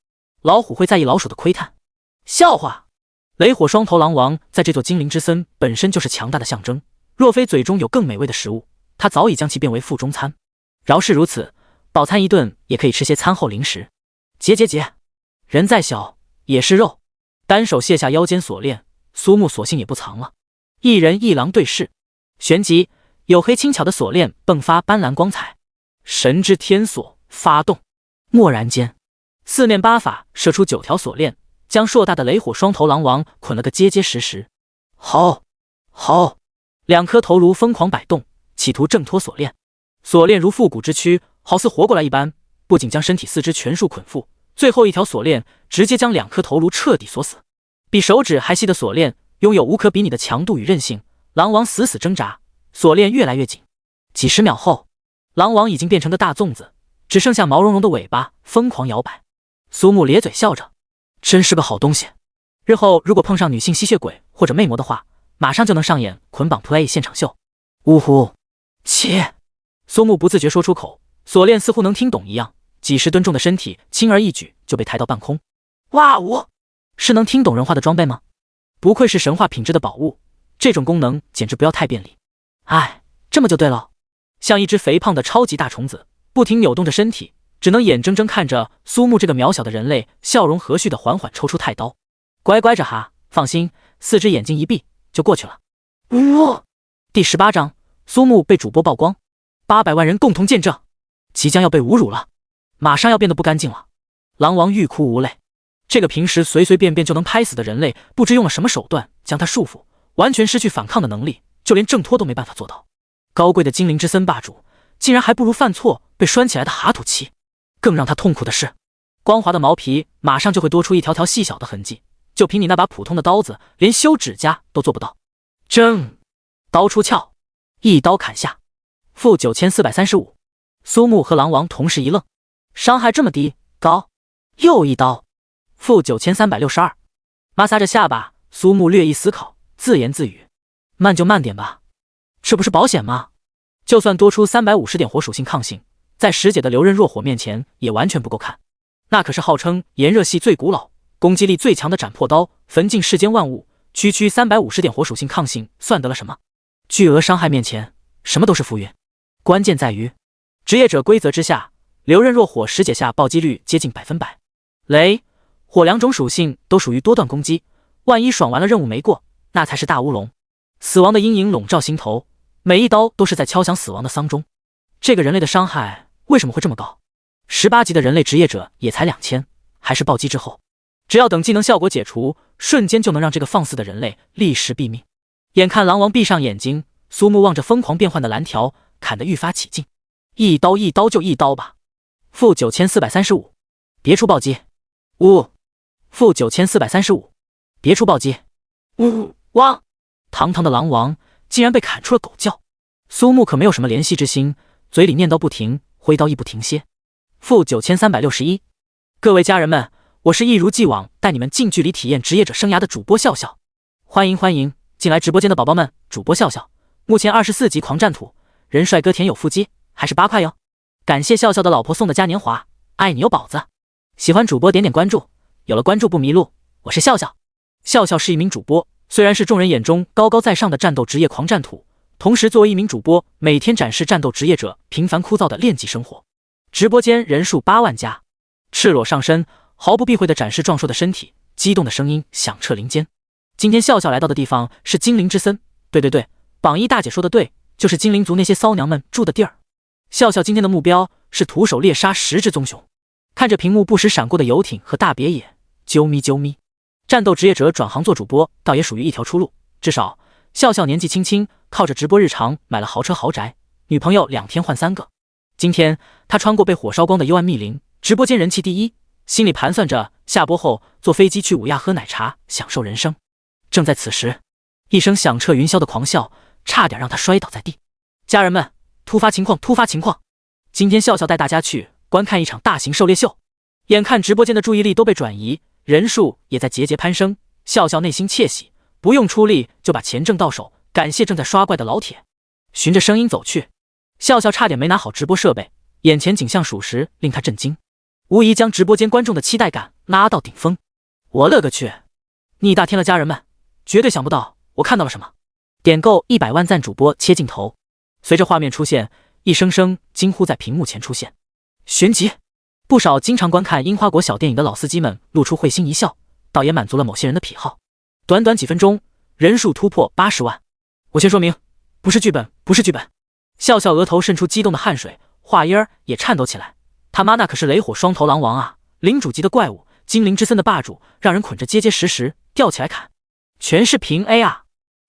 老虎会在意老鼠的窥探？笑话！雷火双头狼王在这座精灵之森本身就是强大的象征，若非嘴中有更美味的食物，他早已将其变为腹中餐。饶是如此，饱餐一顿也可以吃些餐后零食。结，人再小也是肉。单手卸下腰间锁链，苏木索性也不藏了。一人一狼对视，旋即黝黑轻巧的锁链迸发斑斓光彩。神之天锁发动，蓦然间，四面八法射出9条锁链，将硕大的雷火双头狼王捆了个结结实实。吼！两颗头颅疯狂摆动，企图挣脱锁链。锁链如复古之躯，好似活过来一般，不仅将身体四肢全数捆缚，最后一条锁链直接将2颗头颅彻底锁死。比手指还细的锁链，拥有无可比拟的强度与韧性。狼王死死挣扎，锁链越来越紧。几十秒后，狼王已经变成个大粽子，只剩下毛茸茸的尾巴疯狂摇摆。苏木咧嘴笑着，真是个好东西。日后如果碰上女性吸血鬼或者魅魔的话，马上就能上演捆绑 play 现场秀。呜呼！切！苏木不自觉说出口，锁链似乎能听懂一样，几十吨重的身体轻而易举就被抬到半空。哇呜！是能听懂人话的装备吗？不愧是神话品质的宝物，这种功能简直不要太便利。哎，这么就对了。像一只肥胖的超级大虫子，不停扭动着身体，只能眼睁睁看着苏木这个渺小的人类笑容和煦的缓缓抽出太刀。乖乖着哈，放心，4只眼睛一闭就过去了。第18章，苏木被主播曝光，800万人共同见证，即将要被侮辱了，马上要变得不干净了。狼王欲哭无泪，这个平时随随便便就能拍死的人类，不知用了什么手段将他束缚，完全失去反抗的能力，就连挣脱都没办法做到。高贵的精灵之森霸主，竟然还不如犯错被拴起来的哈土奇。更让他痛苦的是，光滑的毛皮马上就会多出一条条细小的痕迹，就凭你那把普通的刀子，连修指甲都做不到。刀出鞘，一刀砍下，负9435。苏木和狼王同时一愣，伤害这么低，高！又一刀，负9362。摩挲着下巴，苏木略一思考，自言自语：慢就慢点吧。这不是保险吗？就算多出350点火属性抗性，在石姐的流刃若火面前也完全不够看。那可是号称炎热系最古老、攻击力最强的斩破刀，焚尽世间万物，区350点火属性抗性算得了什么？巨额伤害面前，什么都是浮云。关键在于，职业者规则之下，流刃若火石姐下暴击率接近100%，雷、火2种属性都属于多段攻击，万一爽完了任务没过，那才是大乌龙。死亡的阴影笼罩心头，每一刀都是在敲响死亡的丧钟。这个人类的伤害为什么会这么高？18级的人类职业者也才2000，还是暴击之后。只要等技能效果解除，瞬间就能让这个放肆的人类立时毙命。眼看狼王闭上眼睛，苏木望着疯狂变换的蓝条，砍得愈发起劲。一刀就一刀吧。负9435，别出暴击。负9435，别出暴击。汪！堂堂的狼王竟然被砍出了狗叫。苏木可没有什么怜惜之心，嘴里念叨不停，挥刀亦不停歇。负9361。各位家人们，我是一如既往带你们近距离体验职业者生涯的主播笑笑。欢迎进来直播间的宝宝们，主播笑笑，目前24级狂战土，人帅哥甜有腹肌，还是8块哟。感谢笑笑的老婆送的嘉年华，爱你哟宝子。喜欢主播点点关注，有了关注不迷路。我是笑笑。笑笑是一名主播，虽然是众人眼中高高在上的战斗职业狂战土，同时作为一名主播，每天展示战斗职业者平凡枯燥的练级生活。直播间人数8万加，赤裸上身，毫不避讳地展示壮硕的身体，激动的声音响彻林间。今天笑笑来到的地方是精灵之森，对，榜一大姐说的对，就是精灵族那些骚娘们住的地儿。笑笑今天的目标是徒手猎杀10只棕熊。看着屏幕不时闪过的游艇和大别野，啾咪。战斗职业者转行做主播，倒也属于一条出路。至少笑笑年纪轻轻，靠着直播日常买了豪车豪宅，女朋友2天换3个。今天他穿过被火烧光的幽暗密林，直播间人气第一，心里盘算着下播后坐飞机去五亚喝奶茶，享受人生。正在此时，一声响彻云霄的狂笑差点让他摔倒在地。家人们，突发情况！今天笑笑带大家去观看一场大型狩猎秀。眼看直播间的注意力都被转移，人数也在节节攀升，笑笑内心窃喜，不用出力就把钱挣到手，感谢正在刷怪的老铁。循着声音走去，笑笑差点没拿好直播设备，眼前景象属实令他震惊，无疑将直播间观众的期待感拉到顶峰。我勒个去，逆大天了家人们，绝对想不到我看到了什么。点够100万赞主播切镜头，随着画面出现，一声声惊呼在屏幕前出现。旋即，不少经常观看樱花国小电影的老司机们露出会心一笑，倒也满足了某些人的癖好。短短几分钟，人数突破80万。我先说明，不是剧本。笑笑额头渗出激动的汗水，话音儿也颤抖起来。他妈那可是雷火双头狼王啊，领主级的怪物，精灵之森的霸主，让人捆着结结实实吊起来砍，全是平 A 啊！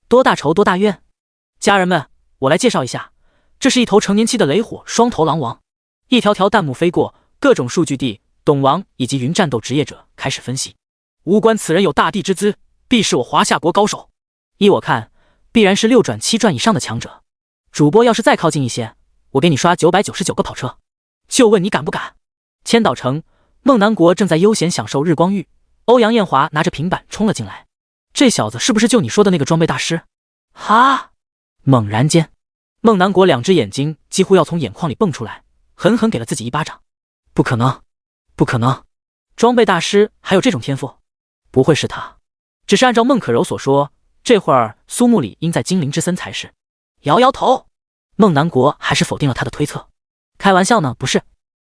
多大仇多大怨？家人们，我来介绍一下，这是一头成年期的雷火双头狼王。一条条弹幕飞过，各种数据帝、懂王以及云战斗职业者开始分析。无关此人有大帝之姿，必是我华夏国高手。依我看，必然是6转7转以上的强者。主播要是再靠近一些，我给你刷999个跑车。就问你敢不敢？千岛城，梦南国正在悠闲享受日光浴，欧阳艳华拿着平板冲了进来。这小子是不是就你说的那个装备大师？哈！猛然间，梦南国2只眼睛几乎要从眼眶里蹦出来，狠狠给了自己一巴掌。不可能，装备大师还有这种天赋？不会是他？只是按照孟可柔所说，这会儿苏木里应在精灵之森才是。摇头，孟南国还是否定了他的推测。开玩笑呢，不是。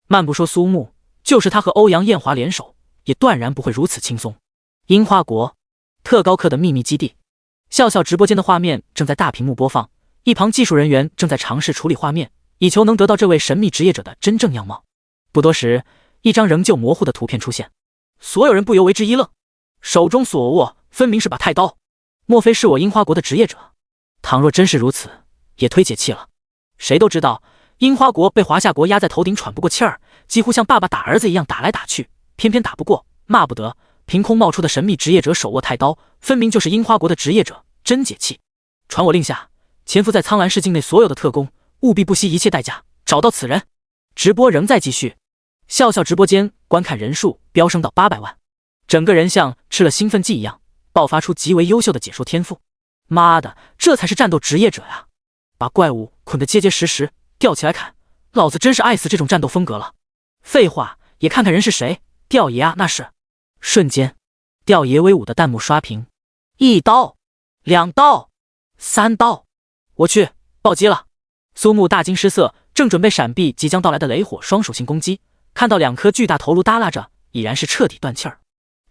慢不说苏木，就是他和欧阳艳华联手，也断然不会如此轻松。樱花国特高课的秘密基地，笑笑直播间的画面正在大屏幕播放，一旁技术人员正在尝试处理画面，以求能得到这位神秘职业者的真正样貌。不多时，一张仍旧模糊的图片出现，所有人不由为之一愣，手中所握分明是把太刀，莫非是我樱花国的职业者？倘若真是如此，也忒解气了。谁都知道樱花国被华夏国压在头顶喘不过气儿，几乎像爸爸打儿子一样打来打去，偏偏打不过，骂不得。凭空冒出的神秘职业者手握太刀，分明就是樱花国的职业者，真解气。传我令下，潜伏在苍兰市境内所有的特工，务必不惜一切代价找到此人。直播仍在继续，笑笑直播间观看人数飙升到800万，整个人像吃了兴奋剂一样，爆发出极为优秀的解说天赋。妈的，这才是战斗职业者呀！把怪物捆得结结实实，吊起来砍，老子真是爱死这种战斗风格了。废话，也看看人是谁，吊爷啊那是。瞬间，吊爷威武的弹幕刷屏，1刀、2刀、3刀，我去，暴击了！苏木大惊失色，正准备闪避即将到来的雷火双属性攻击，看到2颗巨大头颅耷拉着，已然是彻底断气儿。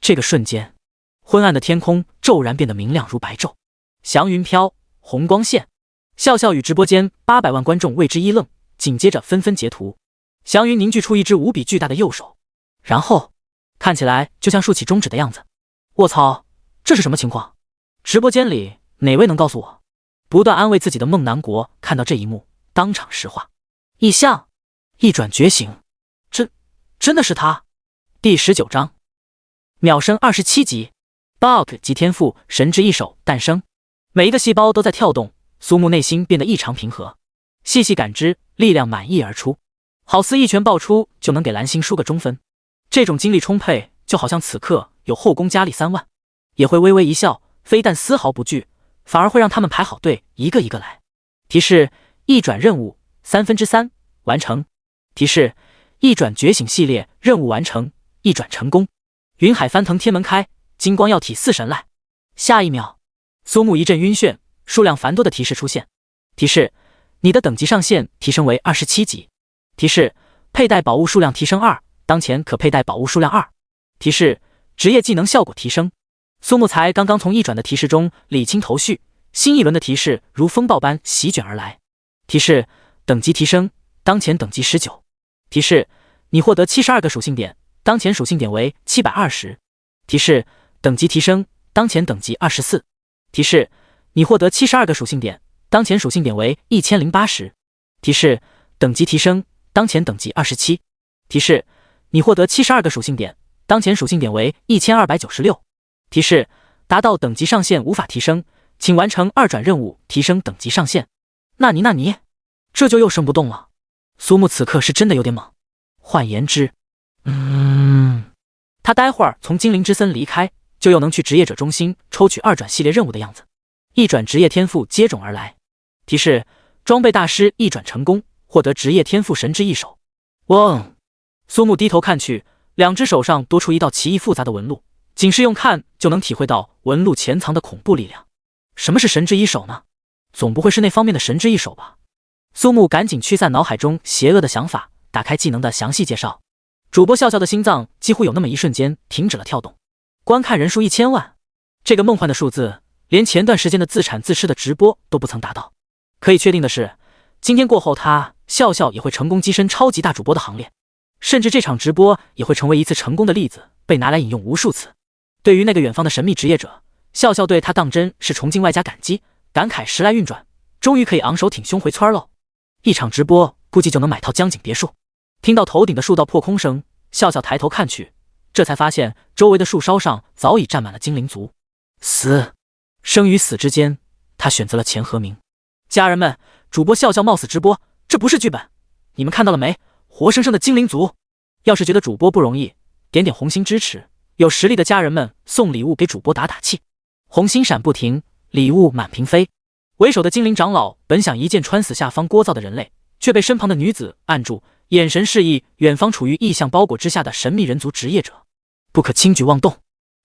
这个瞬间，昏暗的天空骤然变得明亮如白昼，祥云飘，红光现。笑笑与直播间800万观众为之一愣，紧接着纷纷截图。祥云凝聚出一只无比巨大的右手，然后看起来就像竖起中指的样子。卧槽，这是什么情况？直播间里哪位能告诉我？不断安慰自己的孟南国看到这一幕，当场石化。异象，一转觉醒，真的是他。第19章，秒升27级 ，Bug 及天赋神之一手诞生。每一个细胞都在跳动，苏木内心变得异常平和，细细感知，力量满溢而出，好似一拳爆出就能给蓝星输个中分。这种精力充沛、就好像此刻有后宫佳丽3万，也会微微一笑，非但丝毫不惧，反而会让他们排好队，一个一个来。提示：一转任务3/3完成。提示：一转觉醒系列任务完成，一转成功。云海翻腾，天门开，金光耀体似神来。下一秒，苏木一阵晕眩，数量繁多的提示出现。提示：你的等级上限提升为27级。提示：佩戴宝物数量提升2，当前可佩戴宝物数量2。提示：职业技能效果提升。苏木才刚刚从一转的提示中理清头绪，新一轮的提示如风暴般席卷而来。提示：等级提升，当前等级19。提示：你获得72个属性点，当前属性点为720。提示：等级提升，当前等级24。提示：你获得72个属性点，当前属性点为1080。提示：等级提升，当前等级27。提示：你获得72个属性点，当前属性点为1296。提示：达到等级上限无法提升，请完成2转任务提升等级上限。那你，这就又升不动了。苏木此刻是真的有点懵。换言之，他待会儿从精灵之森离开，就又能去职业者中心抽取2转系列任务的样子。一转职业天赋接踵而来。提示：装备大师一转成功，获得职业天赋神之一手。嗡！苏木低头看去，2只手上多出一道奇异复杂的纹路，仅是用看就能体会到纹路潜藏的恐怖力量。什么是神之一手呢？总不会是那方面的神之一手吧？苏木赶紧驱散脑海中邪恶的想法，打开技能的详细介绍。主播笑笑的心脏几乎有那么一瞬间停止了跳动。观看人数1000万，这个梦幻的数字，连前段时间的自产自吃的直播都不曾达到。可以确定的是，今天过后他笑笑也会成功跻身超级大主播的行列，甚至这场直播也会成为一次成功的例子，被拿来引用无数次。对于那个远方的神秘职业者，笑笑对他当真是崇敬外加感激，感慨时来运转，终于可以昂首挺胸回村喽。一场直播估计就能买套江景别墅。听到头顶的树道破空声，笑笑抬头看去，这才发现周围的树梢上早已站满了精灵族。生与死之间，他选择了钱和名。家人们，主播笑笑冒死直播，这不是剧本，你们看到了没？活生生的精灵族。要是觉得主播不容易，点点红心支持，有实力的家人们送礼物给主播打打气。红心闪不停，礼物满屏飞。为首的精灵长老本想一剑穿死下方聒噪的人类，却被身旁的女子按住，眼神示意远方处于异象包裹之下的神秘人族职业者不可轻举妄动。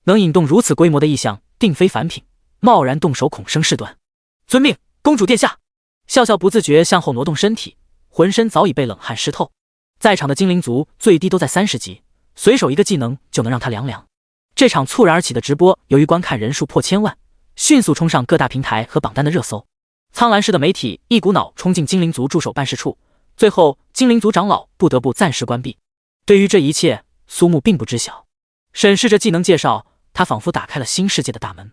能引动如此规模的异象，定非凡品，贸然动手恐生事端。遵命，公主殿下。笑笑不自觉向后挪动身体，浑身早已被冷汗湿透。在场的精灵族最低都在30级，随手一个技能就能让他凉凉。这场猝然而起的直播，由于观看人数破千万，迅速冲上各大平台和榜单的热搜。苍兰市的媒体一股脑冲进精灵族驻守办事处，最后精灵族长老不得不暂时关闭。对于这一切，苏木并不知晓。审视着技能介绍，他仿佛打开了新世界的大门。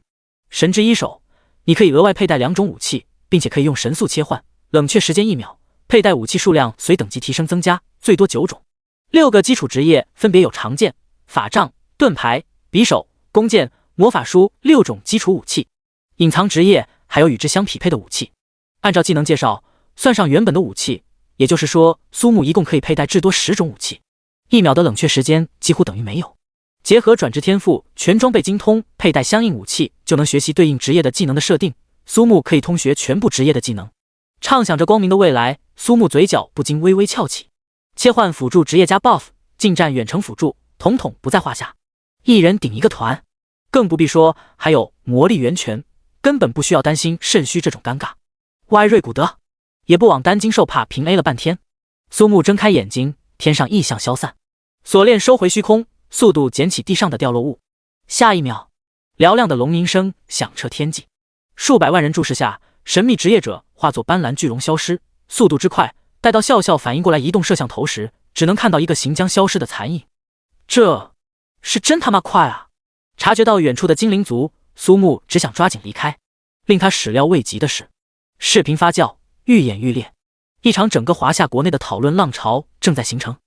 神之一手，你可以额外佩戴2种武器，并且可以用神速切换，冷却时间1秒。佩戴武器数量随等级提升增加，最多9种。6个基础职业分别有长剑、法杖、盾牌、匕首、弓箭、魔法书6种基础武器。隐藏职业还有与之相匹配的武器。按照技能介绍，算上原本的武器，也就是说苏木一共可以佩戴至多10种武器。1秒的冷却时间几乎等于没有。结合转职天赋，全装备精通，佩戴相应武器就能学习对应职业的技能的设定。苏木可以通学全部职业的技能。畅想着光明的未来，苏木嘴角不禁微微翘起。切换辅助职业加 buff， 近战远程辅助，统统不在话下。一人顶一个团，更不必说还有魔力源泉，根本不需要担心肾虚这种尴尬。歪瑞古德也不枉担惊受怕平 A 了半天。苏木睁开眼睛，天上异象消散，锁链收回虚空，速度捡起地上的掉落物。下一秒，嘹亮的龙吟声响彻天际，数百万人注视下，神秘职业者化作斑斓巨龙消失，速度之快，待到笑笑反应过来移动摄像头时，只能看到一个行将消失的残影。这是真他妈快啊！察觉到远处的精灵族，苏木只想抓紧离开。令他始料未及的是，视频发酵愈演愈烈，一场整个华夏国内的讨论浪潮正在形成。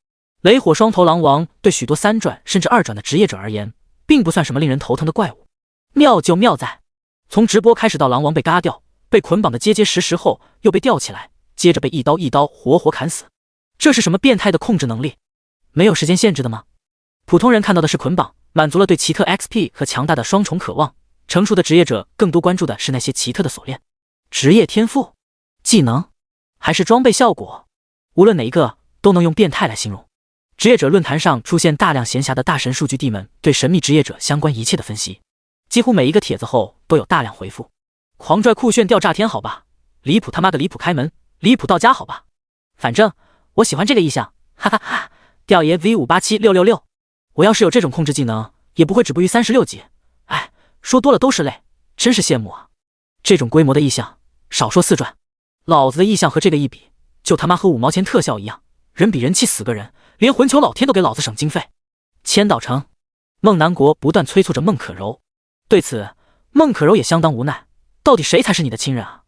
雷火双头狼王对许多3转甚至2转的职业者而言，并不算什么令人头疼的怪物。妙就妙在，从直播开始到狼王被嘎掉，被捆绑的结结实实后又被吊起来，接着被一刀一刀活活砍死，这是什么变态的控制能力？没有时间限制的吗？普通人看到的是捆绑，满足了对奇特 XP 和强大的双重渴望。成熟的职业者更多关注的是那些奇特的锁链、职业天赋、技能，还是装备效果，无论哪一个都能用变态来形容。职业者论坛上出现大量闲暇的大神数据帝们对神秘职业者相关一切的分析，几乎每一个帖子后都有大量回复：狂拽酷炫吊炸天好吧，离谱他妈的离谱开门，离谱到家好吧，反正我喜欢这个意象，哈哈哈！吊爷 V587666，我要是有这种控制技能，也不会止步于36级。哎，说多了都是泪，真是羡慕啊！这种规模的意象，少说4转，老子的意象和这个一比，就他妈和5毛钱特效一样，人比人气死个人，连魂球老天都给老子省经费。千岛城，孟南国不断催促着孟可柔，对此孟可柔也相当无奈，到底谁才是你的亲人啊？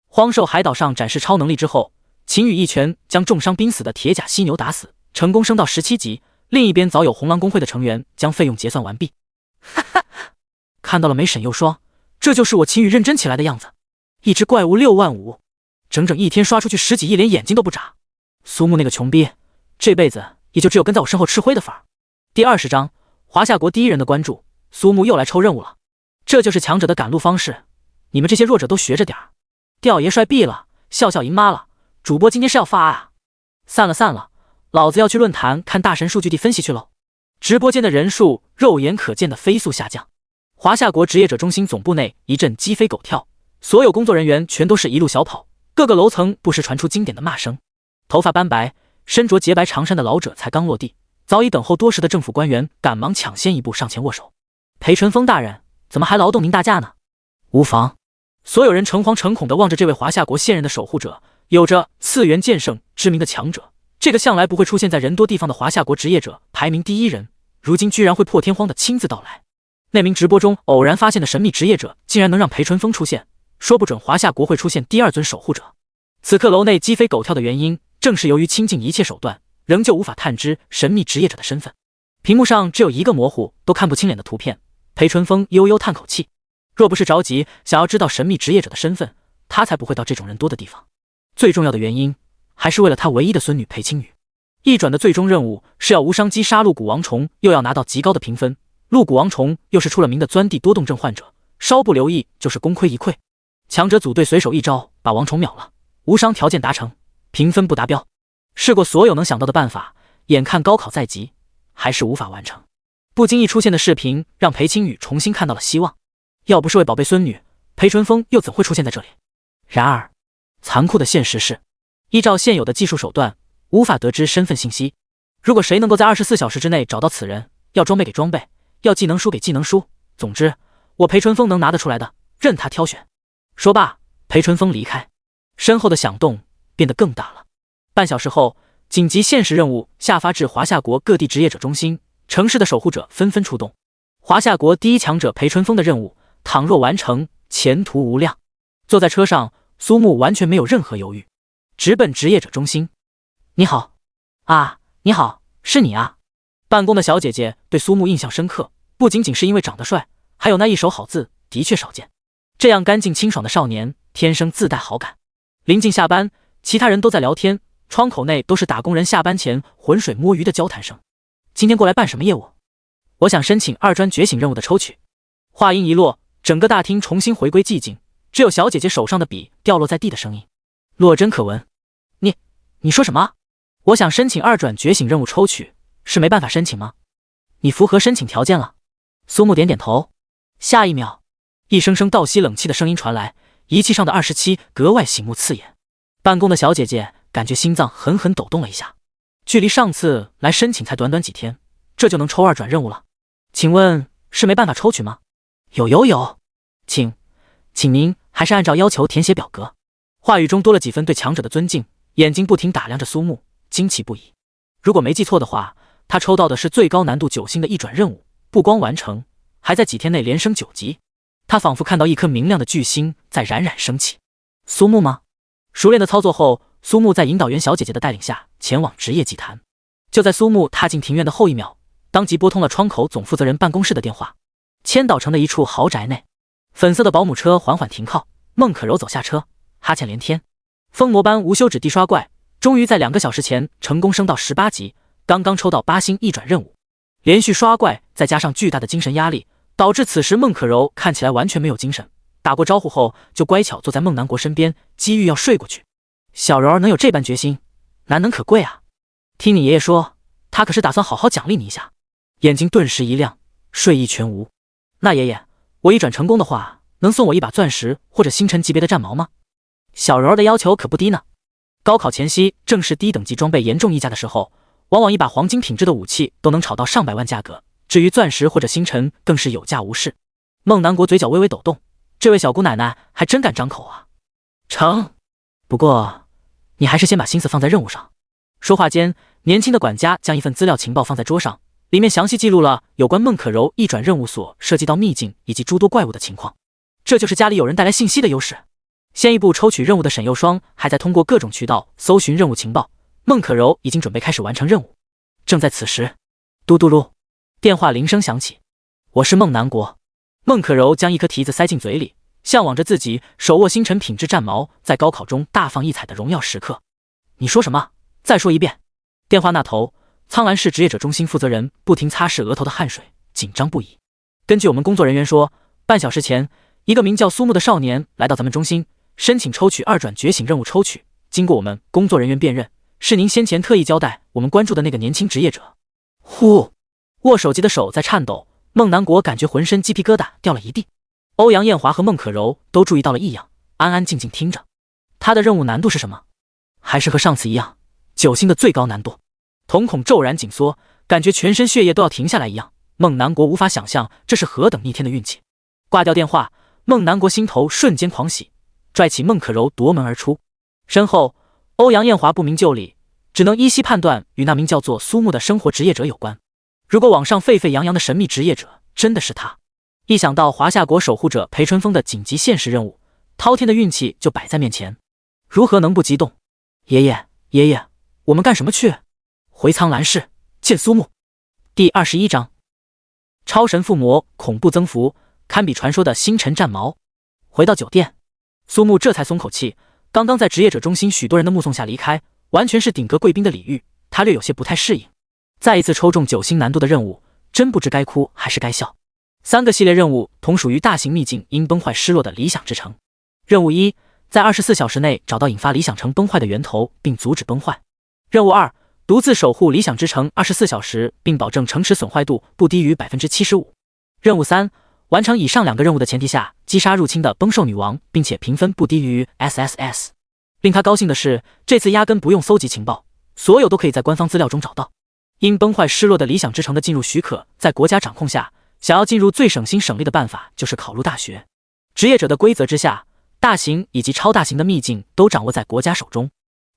荒兽海岛上展示超能力之后，秦羽一拳将重伤濒死的铁甲犀牛打死，成功升到17级。另一边早有红狼公会的成员将费用结算完毕。哈哈，看到了没，沈又霜，这就是我秦羽认真起来的样子。一只怪物6万5，整整一天刷出去10几亿，连眼睛都不眨。苏木那个穷逼，这辈子也就只有跟在我身后吃灰的份儿。第20章，华夏国第一人的关注，苏木又来抽任务了。这就是强者的赶路方式，你们这些弱者都学着点儿。吊爷帅毙了，笑笑姨妈了，主播今天是要发啊？散了散了，老子要去论坛看大神数据地分析去喽。直播间的人数肉眼可见的飞速下降，华夏国职业者中心总部内一阵鸡飞狗跳，所有工作人员全都是一路小跑，各个楼层不时传出经典的骂声。头发斑白、身着洁白长衫的老者才刚落地，早已等候多时的政府官员赶忙抢先一步上前握手。裴淳风大人，怎么还劳动您大驾呢？无妨。所有人诚惶诚恐地望着这位华夏国现任的守护者，有着次元剑圣之名的强者，这个向来不会出现在人多地方的华夏国职业者排名第一人，如今居然会破天荒的亲自到来。那名直播中偶然发现的神秘职业者竟然能让裴淳风出现，说不准华夏国会出现第2尊守护者。此刻楼内鸡飞狗跳的原因，正是由于倾尽一切手段，仍旧无法探知神秘职业者的身份。屏幕上只有一个模糊都看不清脸的图片，裴淳风悠悠叹口气，若不是着急想要知道神秘职业者的身份，他才不会到这种人多的地方。最重要的原因还是为了他唯一的孙女裴青羽。一转的最终任务是要无伤击杀鹿骨王虫，又要拿到极高的评分。鹿骨王虫又是出了名的钻地多动症患者，稍不留意就是功亏一篑。强者组队随手一招把王虫秒了，无伤条件达成，评分不达标。试过所有能想到的办法，眼看高考在即，还是无法完成。不经意出现的视频让裴青羽重新看到了希望。要不是为宝贝孙女，裴淳风又怎会出现在这里？然而，残酷的现实是，依照现有的技术手段，无法得知身份信息。如果谁能够在24小时之内找到此人，要装备给装备，要技能书给技能书，总之，我裴淳风能拿得出来的，任他挑选。说罢，裴淳风离开，身后的响动变得更大了。半小时后，紧急现实任务下发至华夏国各地职业者中心，城市的守护者纷纷出动。华夏国第一强者裴淳风的任务，倘若完成，前途无量。坐在车上，苏木完全没有任何犹豫，直奔职业者中心。你好。啊，你好，是你啊。办公的小姐姐对苏木印象深刻，不仅仅是因为长得帅，还有那一手好字，的确少见。这样干净清爽的少年，天生自带好感。临近下班，其他人都在聊天，窗口内都是打工人下班前浑水摸鱼的交谈声。今天过来办什么业务？我想申请2专觉醒任务的抽取。话音一落，整个大厅重新回归寂静，只有小姐姐手上的笔掉落在地的声音，落针可闻。你说什么？我想申请2转觉醒任务抽取，是没办法申请吗？你符合申请条件了。苏木点点头。下一秒，一声声倒吸冷气的声音传来，仪器上的27格外醒目刺眼。办公的小姐姐感觉心脏狠狠抖动了一下，距离上次来申请才短短几天，这就能抽2转任务了。请问是没办法抽取吗？有，请您还是按照要求填写表格。话语中多了几分对强者的尊敬，眼睛不停打量着苏木，惊奇不已。如果没记错的话，他抽到的是最高难度9星的1转任务，不光完成，还在几天内连升9级。他仿佛看到一颗明亮的巨星在冉冉升起。苏木吗？熟练的操作后，苏木在引导员小姐姐的带领下前往职业祭坛。就在苏木踏进庭院的后一秒，当即拨通了窗口总负责人办公室的电话。千岛城的一处豪宅内，粉色的保姆车缓缓停靠，孟可柔走下车，哈欠连天。疯魔般无休止地刷怪，终于在2个小时前成功升到18级，刚刚抽到8星1转任务。连续刷怪再加上巨大的精神压力，导致此时孟可柔看起来完全没有精神。打过招呼后，就乖巧坐在孟南国身边，机遇要睡过去。小柔儿能有这般决心，难能可贵啊！听你爷爷说，他可是打算好好奖励你一下。眼睛顿时一亮，睡意全无。那爷爷，我一转成功的话，能送我一把钻石或者星辰级别的战矛吗？小柔儿的要求可不低呢。高考前夕正是低等级装备严重溢价的时候，往往一把黄金品质的武器都能炒到上百万价格，至于钻石或者星辰更是有价无市。孟南国嘴角微微抖动，这位小姑奶奶还真敢张口啊！成，不过你还是先把心思放在任务上。说话间，年轻的管家将一份资料情报放在桌上，里面详细记录了有关孟可柔一转任务所涉及到秘境以及诸多怪物的情况。这就是家里有人带来信息的优势。先一步抽取任务的沈幼霜还在通过各种渠道搜寻任务情报，孟可柔已经准备开始完成任务。正在此时，嘟嘟噜，电话铃声响起。我是孟南国。孟可柔将一颗蹄子塞进嘴里，向往着自己手握星辰品质战矛在高考中大放异彩的荣耀时刻。你说什么？再说一遍。电话那头，苍兰市职业者中心负责人不停擦拭额头的汗水，紧张不已。根据我们工作人员说，半小时前，一个名叫苏木的少年来到咱们中心，申请抽取二转觉醒任务抽取。经过我们工作人员辨认，是您先前特意交代我们关注的那个年轻职业者。呼，握手机的手在颤抖，孟南国感觉浑身鸡皮疙瘩掉了一地。欧阳艳华和孟可柔都注意到了异样，安安静静听着。他的任务难度是什么？还是和上次一样，9星的最高难度。瞳孔骤然紧缩，感觉全身血液都要停下来一样。孟南国无法想象这是何等逆天的运气。挂掉电话，孟南国心头瞬间狂喜，拽起孟可柔夺门而出。身后，欧阳艳华不明就里，只能依稀判断与那名叫做苏木的生活职业者有关。如果网上沸沸扬扬的神秘职业者真的是他，一想到华夏国守护者裴春风的紧急现实任务，滔天的运气就摆在面前，如何能不激动？爷爷，爷爷，我们干什么去？回苍兰市见苏木。第21章，超神附魔恐怖增幅，堪比传说的星辰战矛。回到酒店，苏木这才松口气。刚刚在职业者中心许多人的目送下离开，完全是顶格贵宾的礼遇，他略有些不太适应。再一次抽中9星难度的任务，真不知该哭还是该笑。3个系列任务同属于大型秘境因崩坏失落的理想之城。任务1，在24小时内找到引发理想城崩坏的源头并阻止崩坏。任务2，独自守护理想之城24小时，并保证城池损坏度不低于 75%。任务3，完成以上2个任务的前提下，击杀入侵的崩兽女王，并且评分不低于 SSS。 令他高兴的是，这次压根不用搜集情报，所有都可以在官方资料中找到。因崩坏失落的理想之城的进入许可在国家掌控下，想要进入最省心省力的办法就是考入大学。职业者的规则之下，大型以及超大型的秘境都掌握在国家手中。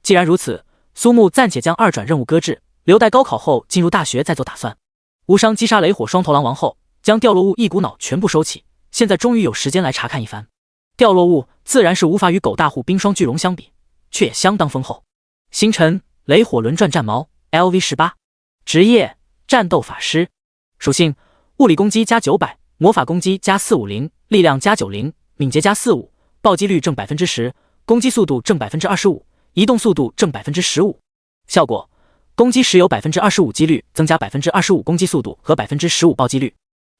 既然如此，苏木暂且将2转任务搁置，留待高考后进入大学再做打算。无伤击杀雷火双头狼王后，将掉落物一股脑全部收起，现在终于有时间来查看一番。掉落物自然是无法与狗大户冰霜巨龙相比，却也相当丰厚。星辰雷火轮转战矛 LV18， 职业战斗法师，属性物理攻击加900，魔法攻击加450，力量加90，敏捷加45，暴击率正 10%， 攻击速度正 25%， 移动速度正 15%。 效果攻击时有 25% 几率增加 25% 攻击速度和 15% 暴击率。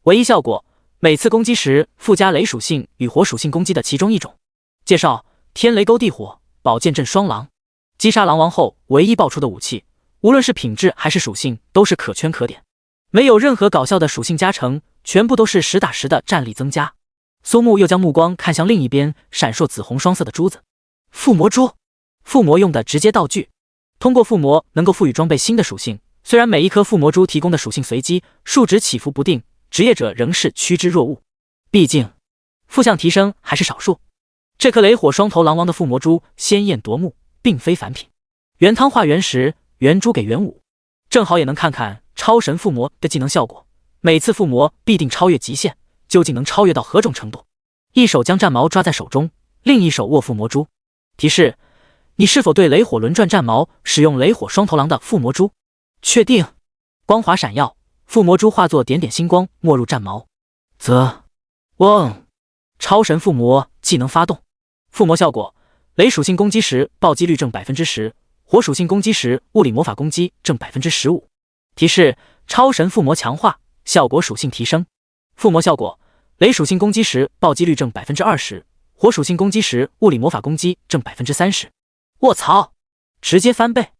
唯一效果，每次攻击时附加雷属性与火属性攻击的其中一种。介绍：天雷勾地火，宝剑阵双狼。击杀狼王后唯一爆出的武器，无论是品质还是属性都是可圈可点，没有任何搞笑的属性加成，全部都是实打实的战力增加。苏木又将目光看向另一边闪烁紫红双色的珠子，附魔珠。附魔用的直接道具，通过附魔能够赋予装备新的属性，虽然每一颗附魔珠提供的属性随机，数值起伏不定，职业者仍是趋之若鹜，毕竟负向提升还是少数。这颗雷火双头狼王的附魔珠鲜艳夺目，并非凡品。原汤化原石，原珠给原武，正好也能看看超神附魔的技能效果。每次附魔必定超越极限，究竟能超越到何种程度？一手将战矛抓在手中，另一手握附魔珠。提示：你是否对雷火轮转战矛使用雷火双头狼的附魔珠？确定。光华闪耀，附魔珠化作点点星光没入战矛。嗡！超神附魔技能发动。附魔效果：雷属性攻击时暴击率正 10%， 火属性攻击时物理魔法攻击正 15%。提示：超神附魔强化，效果属性提升。附魔效果：雷属性攻击时暴击率正 20%， 火属性攻击时物理魔法攻击正 30%。卧槽，直接翻倍！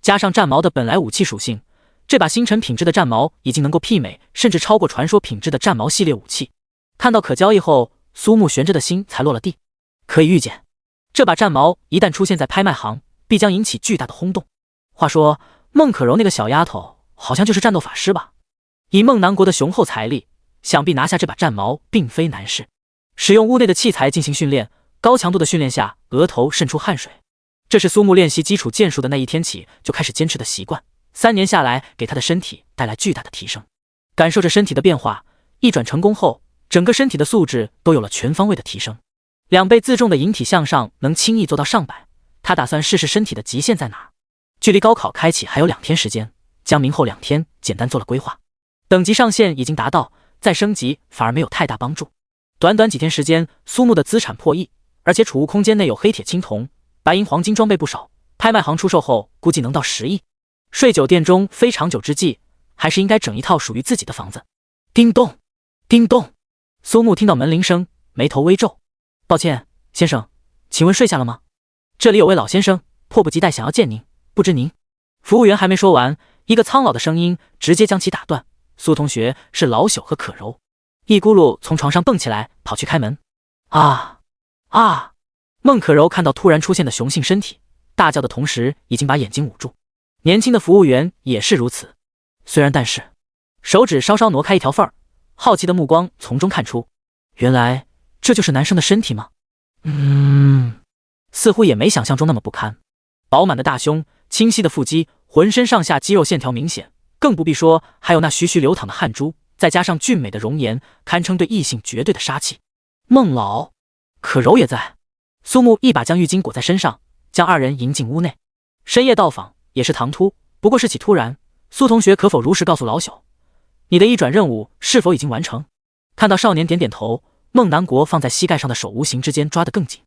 加上战矛的本来武器属性，这把星辰品质的战矛已经能够媲美甚至超过传说品质的战矛系列武器。看到可交易后，苏木悬着的心才落了地。可以预见，这把战矛一旦出现在拍卖行，必将引起巨大的轰动。话说，孟可柔那个小丫头好像就是战斗法师吧？以孟南国的雄厚财力，想必拿下这把战矛并非难事。使用屋内的器材进行训练，高强度的训练下，额头渗出汗水。这是苏木练习基础剑术的那一天起就开始坚持的习惯，3年下来，给他的身体带来巨大的提升。感受着身体的变化，一转成功后，整个身体的素质都有了全方位的提升。2倍自重的引体向上能轻易做到上百，他打算试试身体的极限在哪儿。距离高考开启还有2天时间，将明后2天简单做了规划。等级上限已经达到，再升级反而没有太大帮助。短短几天时间，苏木的资产破亿，而且储物空间内有黑铁青铜、白银黄金装备不少，拍卖行出售后估计能到10亿。睡酒店中非长久之计，还是应该整一套属于自己的房子。叮咚，叮咚，苏木听到门铃声，眉头微皱。抱歉，先生，请问睡下了吗？这里有位老先生，迫不及待想要见您，不知您……服务员还没说完，一个苍老的声音直接将其打断。苏同学，是老朽和可柔。一咕噜从床上蹦起来，跑去开门。啊！孟可柔看到突然出现的雄性身体，大叫的同时已经把眼睛捂住。年轻的服务员也是如此，但是手指稍稍挪开一条缝儿，好奇的目光从中看出，原来这就是男生的身体吗？似乎也没想象中那么不堪。饱满的大胸，清晰的腹肌，浑身上下肌肉线条明显，更不必说还有那徐徐流淌的汗珠，再加上俊美的容颜，堪称对异性绝对的杀气。孟老，可柔也在。苏木一把将浴巾裹在身上，将2人迎进屋内。深夜到访也是唐突，不过是起突然。苏同学可否如实告诉老朽，你的一转任务是否已经完成？看到少年点点头，孟南国放在膝盖上的手无形之间抓得更紧。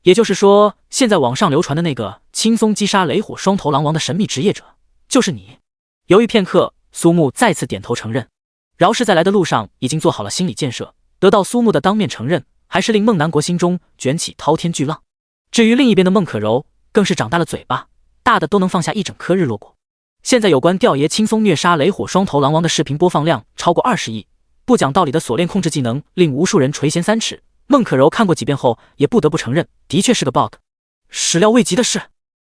也就是说，现在网上流传的那个轻松击杀雷火双头狼王的神秘职业者，就是你。犹豫片刻，苏木再次点头承认。饶是在来的路上已经做好了心理建设，得到苏木的当面承认，还是令孟南国心中卷起滔天巨浪。至于另一边的孟可柔，更是长大了嘴巴，大的都能放下一整颗日落果。现在有关吊爷轻松虐杀雷火双头狼王的视频播放量超过20亿，不讲道理的锁链控制技能令无数人垂涎3尺。孟可柔看过几遍后，也不得不承认，的确是个 bug。始料未及的是，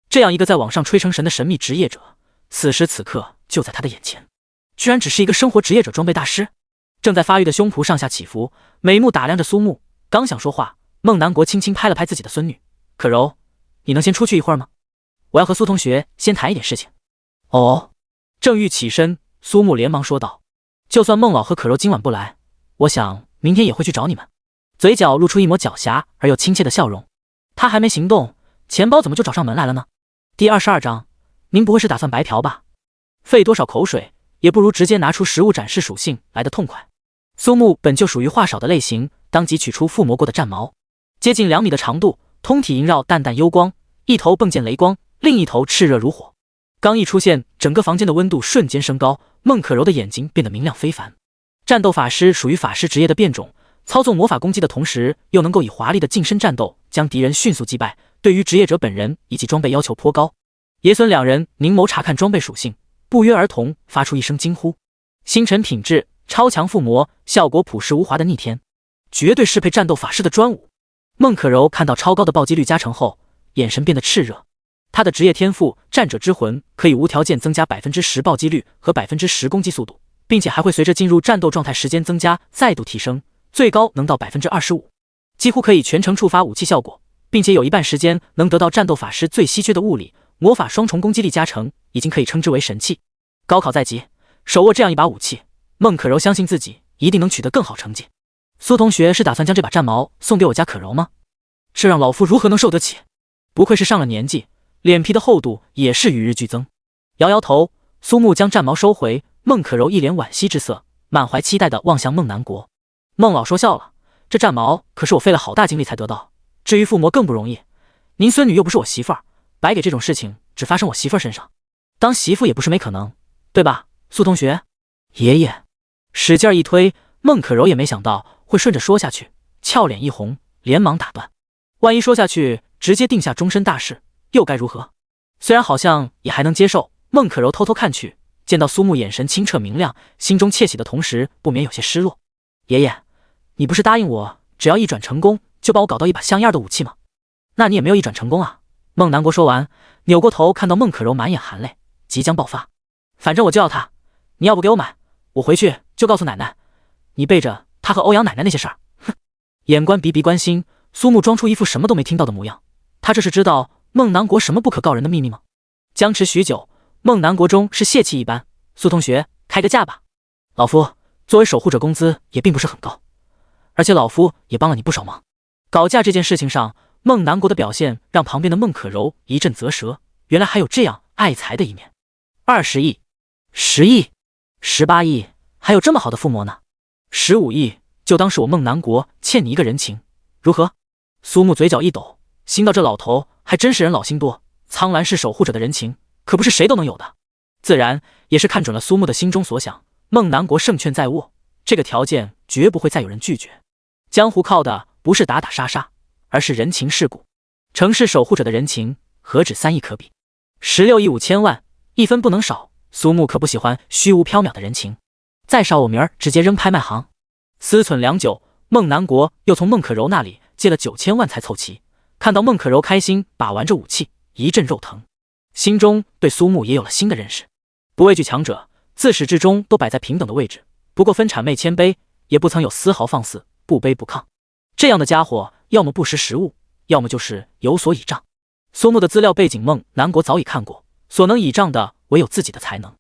这样一个在网上吹成神的神秘职业者，此时此刻就在他的眼前，居然只是一个生活职业者装备大师。正在发育的胸脯上下起伏，美目打量着苏木，刚想说话，孟南国轻轻拍了拍自己的孙女：“可柔，你能先出去一会儿吗？我要和苏同学先谈一点事情。”哦，正欲起身，苏木连忙说道：“就算孟老和可柔今晚不来，我想明天也会去找你们。”嘴角露出一抹狡黠而又亲切的笑容。他还没行动，钱包怎么就找上门来了呢？第22章，您不会是打算白嫖吧？费多少口水，也不如直接拿出实物展示属性来得痛快。苏木本就属于话少的类型，当即取出附魔过的战矛，接近2米的长度，通体萦绕淡淡幽光，一头迸溅雷光，另一头炽热如火。刚一出现，整个房间的温度瞬间升高，孟可柔的眼睛变得明亮非凡。战斗法师属于法师职业的变种，操纵魔法攻击的同时，又能够以华丽的近身战斗将敌人迅速击败，对于职业者本人以及装备要求颇高。爷孙2人凝眸查看装备属性，不约而同发出一声惊呼：星辰品质，超强附魔，效果朴实无华的逆天，绝对适配战斗法师的专武。孟可柔看到超高的暴击率加成后，眼神变得炽热。他的职业天赋战者之魂可以无条件增加 10% 暴击率和 10% 攻击速度，并且还会随着进入战斗状态时间增加再度提升，最高能到 25%， 几乎可以全程触发武器效果，并且有一半时间能得到战斗法师最稀缺的物理魔法双重攻击力加成，已经可以称之为神器。高考在即，手握这样一把武器，孟可柔相信自己一定能取得更好成绩。苏同学是打算将这把战矛送给我家可柔吗？这让老夫如何能受得起？不愧是上了年纪，脸皮的厚度也是与日俱增。摇摇头，苏木将战矛收回，孟可柔一脸惋惜之色，满怀期待地望向孟南国。孟老说笑了，这战矛可是我费了好大精力才得到，至于附魔更不容易。您孙女又不是我媳妇儿，白给这种事情只发生我媳妇儿身上，当媳妇也不是没可能，对吧，苏同学？爷爷，使劲一推，孟可柔也没想到会顺着说下去，俏脸一红，连忙打断。万一说下去直接定下终身大事，又该如何？虽然好像也还能接受，孟可柔偷偷看去，见到苏木眼神清澈明亮，心中窃喜的同时不免有些失落。爷爷，你不是答应我只要一转成功就帮我搞到一把像样的武器吗？那你也没有一转成功啊。孟南国说完，扭过头看到孟可柔满眼含泪，即将爆发。反正我就要它，你要不给我买，我回去就告诉奶奶，你背着他和欧阳奶奶那些事儿。哼！眼观鼻关心，苏木装出一副什么都没听到的模样。他这是知道孟南国什么不可告人的秘密吗？僵持许久，孟南国中是泄气一般。苏同学，开个价吧。老夫作为守护者，工资也并不是很高，而且老夫也帮了你不少忙。搞价这件事情上，孟南国的表现让旁边的孟可柔一阵啧舌，原来还有这样爱财的一面。20亿、10亿、18亿，还有这么好的附魔呢？15亿，就当是我孟南国欠你一个人情，如何？苏木嘴角一抖，心道这老头还真是人老心多，苍兰市守护者的人情可不是谁都能有的。自然也是看准了苏木的心中所想，孟南国胜券在握，这个条件绝不会再有人拒绝。江湖靠的不是打打杀杀，而是人情世故。城市守护者的人情何止3亿可比？16亿5千万，一分不能少。苏木可不喜欢虚无缥缈的人情，再少我明儿直接扔拍卖行。思忖良久，孟南国又从孟可柔那里借了9000万才凑齐。看到孟可柔开心把玩着武器，一阵肉疼，心中对苏木也有了新的认识。不畏惧强者，自始至终都摆在平等的位置，不过分谄媚谦卑，也不曾有丝毫放肆，不卑不亢。这样的家伙，要么不识时务，要么就是有所倚仗。苏木的资料背景孟南国早已看过，所能倚仗的唯有自己的才能。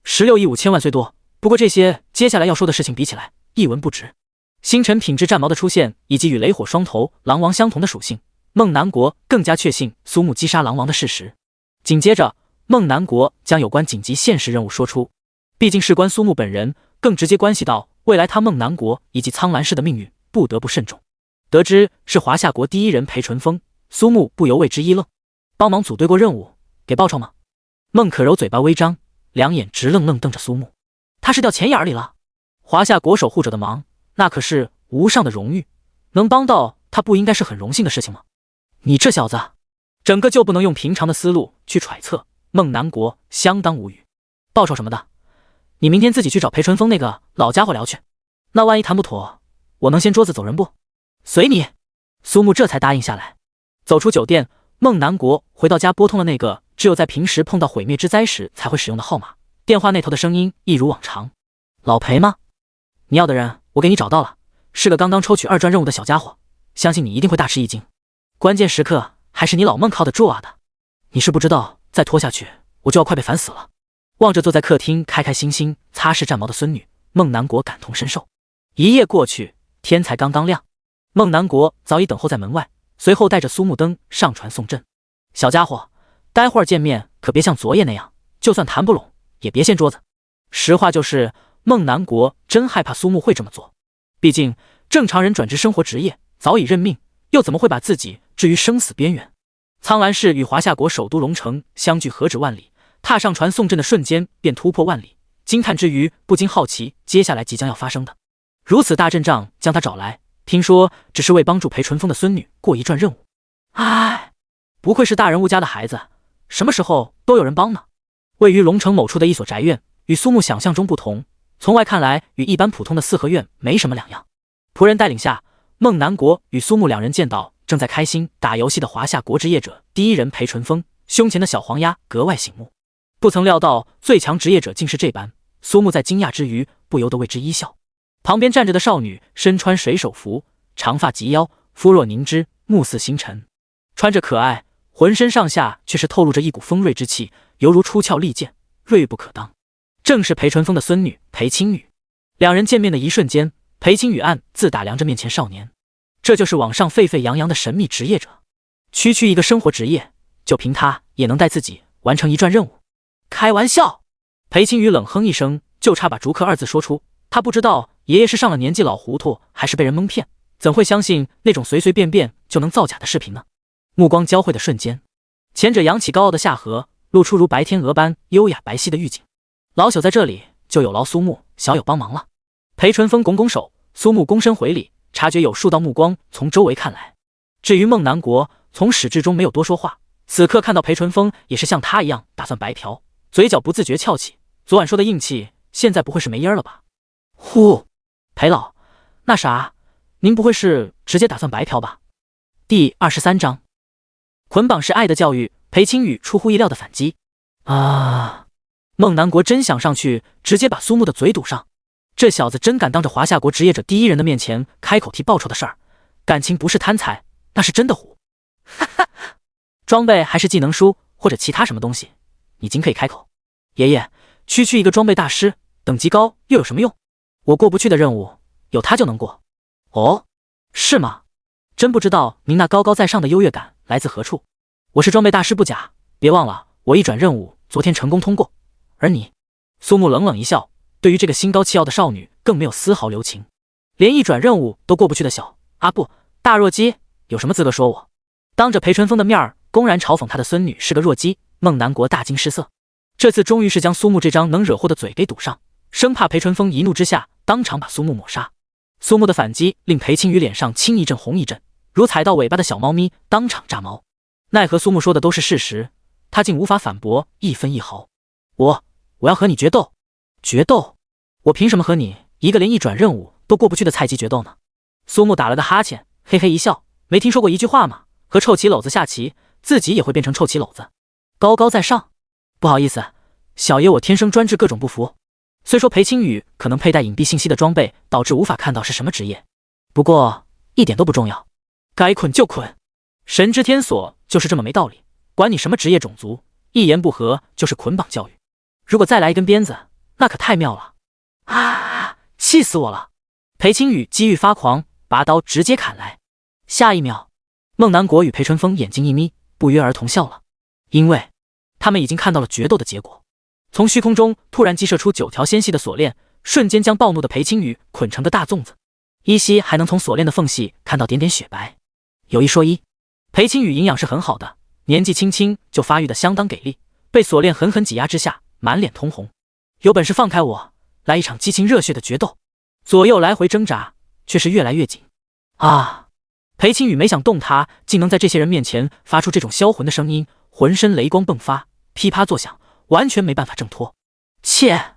16亿5千万虽多，不过这些接下来要说的事情比起来，一文不值。星辰品质战矛的出现，以及与雷火双头狼王相同的属性，孟南国更加确信苏木击杀狼王的事实。紧接着，孟南国将有关紧急现实任务说出，毕竟事关苏木本人，更直接关系到未来他孟南国以及苍兰市的命运，不得不慎重。得知是华夏国第一人裴淳风，苏木不由为之一愣。帮忙组队过任务，给报酬吗？孟可柔嘴巴微张，两眼直愣愣瞪着苏木。他是掉钱眼里了？华夏国守护者的忙，那可是无上的荣誉，能帮到他不应该是很荣幸的事情吗？你这小子，整个就不能用平常的思路去揣测。孟南国相当无语。报酬什么的，你明天自己去找裴淳风那个老家伙聊去。那万一谈不妥，我能掀桌子走人不？随你。苏木这才答应下来。走出酒店，孟南国回到家，拨通了那个只有在平时碰到毁灭之灾时才会使用的号码。电话那头的声音一如往常：老裴吗？你要的人我给你找到了，是个刚刚抽取2专任务的小家伙，相信你一定会大吃一惊。关键时刻还是你老孟靠得住啊的。你是不知道，再拖下去我就要快被烦死了。望着坐在客厅开开心心擦拭战矛的孙女，孟南国感同身受。一夜过去，天才刚刚亮，孟南国早已等候在门外，随后带着苏木登上船送阵。小家伙，待会儿见面可别像昨夜那样，就算谈不拢也别掀桌子。实话就是，孟南国真害怕苏木会这么做。毕竟正常人转职生活职业早已认命，又怎么会把自己置于生死边缘？苍兰市与华夏国首都龙城相距何止万里，踏上船送阵的瞬间便突破万里，惊叹之余不禁好奇接下来即将要发生的。如此大阵仗将他找来，听说只是为帮助裴淳风的孙女过一转任务。唉，不愧是大人物家的孩子，什么时候都有人帮呢。位于龙城某处的一所宅院，与苏木想象中不同，从外看来与一般普通的四合院没什么两样。仆人带领下，孟南国与苏木两人见到正在开心打游戏的华夏国职业者第一人裴淳风，胸前的小黄鸭格外醒目。不曾料到最强职业者竟是这般，苏木在惊讶之余不由得为之一笑。旁边站着的少女身穿水手服，长发及腰，肤若凝脂，目似星辰，穿着可爱，浑身上下却是透露着一股锋锐之气，犹如出鞘利剑，锐不可当。正是裴淳风的孙女裴青雨。两人见面的一瞬间，裴青雨暗自打量着面前少年，这就是网上沸沸扬扬的神秘职业者。区区一个生活职业，就凭他也能带自己完成一转任务？开玩笑！裴青雨冷哼一声，就差把逐客2字说出。他不知道爷爷是上了年纪老糊涂，还是被人蒙骗，怎会相信那种随随便便就能造假的视频呢？目光交汇的瞬间，前者扬起高傲的下颌，露出如白天鹅般优雅白皙的玉颈。老朽在这里就有劳苏木小友帮忙了。裴淳风拱拱手，苏木躬身回礼，察觉有数道目光从周围看来。至于孟南国，从始至终没有多说话，此刻看到裴淳风也是像他一样打算白嫖，嘴角不自觉翘起。昨晚说的硬气，现在不会是没音了吧？呼，裴老，那啥，您不会是直接打算白嫖吧？第23章，捆绑是爱的教育。裴青雨出乎意料的反击。孟南国真想上去直接把苏木的嘴堵上，这小子真敢当着华夏国职业者第一人的面前开口提报酬的事儿，感情不是贪财，那是真的虎。哈哈，装备还是技能书或者其他什么东西，你尽可以开口。爷爷，区区一个装备大师，等级高又有什么用？我过不去的任务，有他就能过。哦，是吗？真不知道您那高高在上的优越感来自何处。我是装备大师不假，别忘了我一转任务昨天成功通过，而你……苏木冷冷一笑，对于这个心高气傲的少女更没有丝毫留情。连一转任务都过不去的小不大弱鸡，有什么资格说我？当着裴淳风的面公然嘲讽他的孙女是个弱鸡，孟南国大惊失色。这次终于是将苏木这张能惹祸的嘴给堵上，生怕裴淳风一怒之下当场把苏木抹杀。苏木的反击令裴青雨脸上青一阵红一阵，如踩到尾巴的小猫咪当场炸毛。奈何苏木说的都是事实，他竟无法反驳一分一毫。我要和你决斗。决斗？我凭什么和你一个连一转任务都过不去的菜鸡决斗呢？苏木打了个哈欠，嘿嘿一笑，没听说过一句话吗？和臭棋篓子下棋，自己也会变成臭棋篓子。高高在上？不好意思，小爷我天生专治各种不服。虽说裴青雨可能佩戴隐蔽信息的装备导致无法看到是什么职业，不过一点都不重要，该捆就捆。神之天锁就是这么没道理，管你什么职业种族，一言不合就是捆绑教育。如果再来一根鞭子，那可太妙了。气死我了！裴青雨机遇发狂，拔刀直接砍来。下一秒，孟南国与裴淳风眼睛一眯，不约而同笑了，因为他们已经看到了决斗的结果。从虚空中突然激射出9条纤细的锁链，瞬间将暴怒的裴青雨捆成个大粽子，依稀还能从锁链的缝隙看到点点雪白。有一说一，裴青雨营养是很好的，年纪轻轻就发育的相当给力，被锁链狠狠挤压之下，满脸通红。有本事放开我，来一场激情热血的决斗！左右来回挣扎，却是越来越紧。裴青雨没想动他，竟能在这些人面前发出这种销魂的声音，浑身雷光迸发，噼啪作响，完全没办法挣脱。切！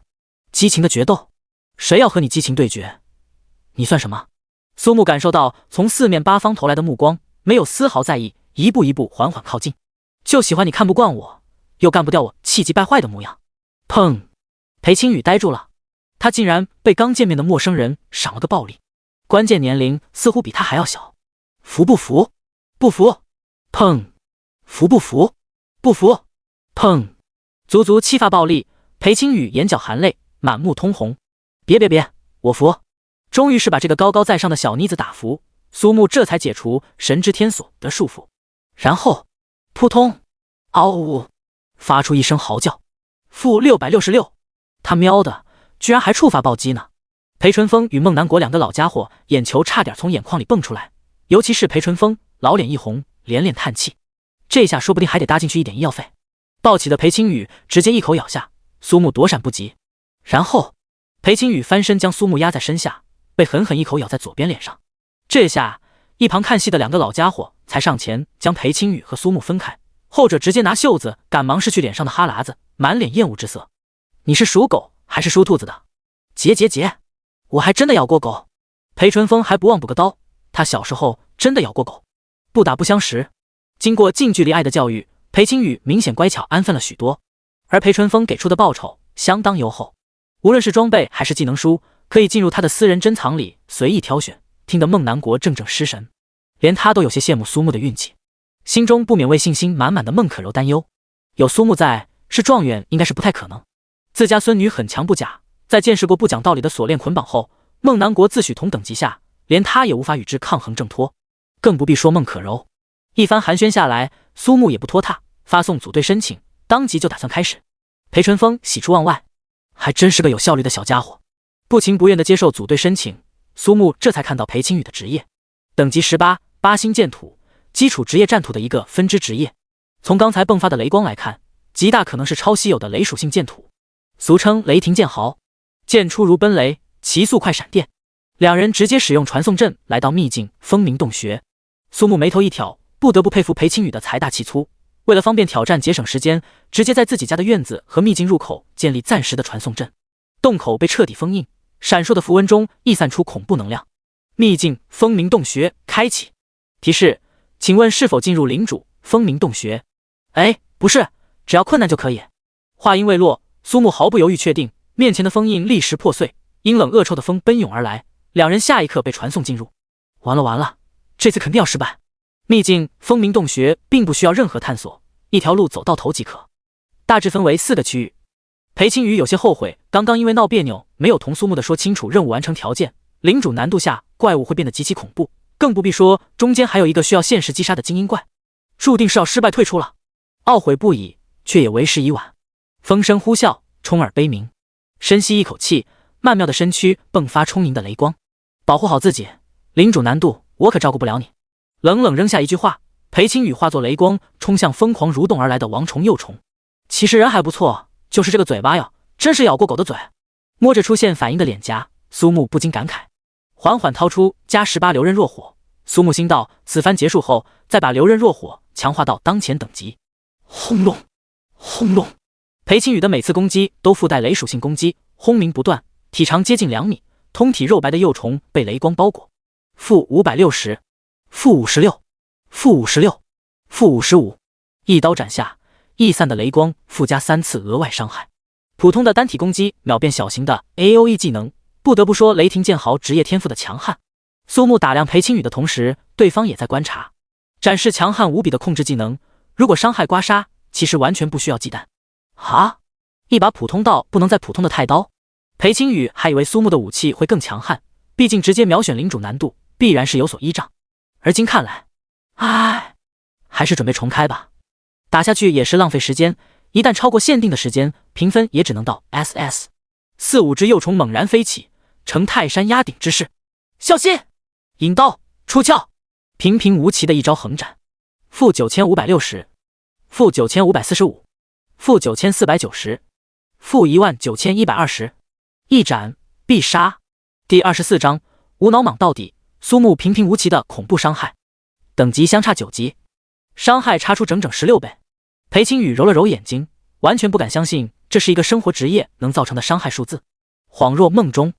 激情的决斗，谁要和你激情对决？你算什么？苏木感受到从四面八方投来的目光，没有丝毫在意，一步一步缓缓靠近。就喜欢你看不惯我，又干不掉我气急败坏的模样。砰！裴青雨呆住了，他竟然被刚见面的陌生人赏了个暴力，关键年龄似乎比他还要小。服不服？不服！砰！服不服？不服！砰！足足7发暴力，裴青雨眼角含泪，满目通红。别，我服！终于是把这个高高在上的小妮子打服，苏木这才解除神之天锁的束缚，然后扑通，嗷呜，发出一声嚎叫。负666，他喵的，居然还触发暴击呢！裴淳风与孟南国两个老家伙眼球差点从眼眶里蹦出来，尤其是裴淳风，老脸一红，连连叹气。这下说不定还得搭进去一点医药费。暴起的裴青雨直接一口咬下，苏木躲闪不及，然后裴青雨翻身将苏木压在身下，被狠狠一口咬在左边脸上。这下一旁看戏的两个老家伙才上前将裴青雨和苏木分开，后者直接拿袖子赶忙拭去脸上的哈喇子，满脸厌恶之色。你是属狗还是属兔子的？结，我还真的咬过狗。裴淳风还不忘补个刀，他小时候真的咬过狗。不打不相识。经过近距离爱的教育，裴青雨明显乖巧安分了许多，而裴淳风给出的报酬相当优厚，无论是装备还是技能书，可以进入他的私人珍藏里随意挑选，听得孟南国怔失神，连他都有些羡慕苏木的运气，心中不免为信心满满的孟可柔担忧。有苏木在，是状元应该是不太可能。自家孙女很强不假，在见识过不讲道理的锁链捆绑后，孟南国自诩同等级下，连他也无法与之抗衡挣脱，更不必说孟可柔。一番寒暄下来，苏木也不拖沓，发送组队申请，当即就打算开始。裴淳风喜出望外，还真是个有效率的小家伙，不情不愿地接受组队申请。苏木这才看到裴青雨的职业，等级18，八星剑土，基础职业战土的一个分支职业。从刚才迸发的雷光来看，极大可能是超稀有的雷属性剑土，俗称雷霆剑豪。剑出如奔雷，奇速快闪电。两人直接使用传送阵来到秘境风鸣洞穴。苏木眉头一挑，不得不佩服裴青宇的财大气粗。为了方便挑战节省时间，直接在自己家的院子和秘境入口建立暂时的传送阵。洞口被彻底封印，闪烁的符文中溢散出恐怖能量。秘境风鸣洞穴开启。提示：请问是否进入领主风鸣洞穴？不是，只要困难就可以。话音未落，苏木毫不犹豫确定，面前的封印立时破碎，阴冷恶臭的风奔涌而来，两人下一刻被传送进入。完了，这次肯定要失败。秘境风鸣洞穴并不需要任何探索，一条路走到头即可。大致分为4个区域。裴青宇有些后悔，刚刚因为闹别扭，没有同苏木的说清楚任务完成条件。领主难度下，怪物会变得极其恐怖，更不必说中间还有一个需要限时击杀的精英怪，注定是要失败退出了。懊悔不已，却也为时已晚。风声呼啸，冲耳悲鸣。深吸一口气，曼妙的身躯迸发充盈的雷光。保护好自己，领主难度我可照顾不了你。冷冷扔下一句话，裴青宇化作雷光冲向疯狂蠕动而来的王虫幼虫。其实人还不错，就是这个嘴巴哟，真是咬过狗的嘴。摸着出现反应的脸颊，苏木不禁感慨，缓缓掏出+18流刃若火。苏木心道，此番结束后，再把流刃若火强化到当前等级。轰隆轰隆，裴青宇的每次攻击都附带雷属性攻击，轰鸣不断，体长接近2米，通体肉白的幼虫被雷光包裹。-560，-56，--56，-55，一刀斩下，溢散的雷光附加3次额外伤害。普通的单体攻击秒变小型的 AOE 技能，不得不说雷霆剑豪职业天赋的强悍。苏木打量裴青宇的同时，对方也在观察，展示强悍无比的控制技能。如果伤害刮痧，其实完全不需要忌惮。一把普通到不能再普通的太刀。裴青宇还以为苏木的武器会更强悍，毕竟直接秒选领主难度，必然是有所依仗。而今看来，还是准备重开吧。打下去也是浪费时间，一旦超过限定的时间，评分也只能到 SS。4-5只幼虫猛然飞起，呈泰山压顶之势。小心！引刀出鞘，平平无奇的一招横斩。-9545，-9545，-9490，-19120，一斩必杀。第24章无脑莽到底。苏木平平无奇的恐怖伤害，等级相差9级，伤害差出整整16倍。裴青宇揉了揉眼睛，完全不敢相信这是一个生活职业能造成的伤害数字。恍若梦中，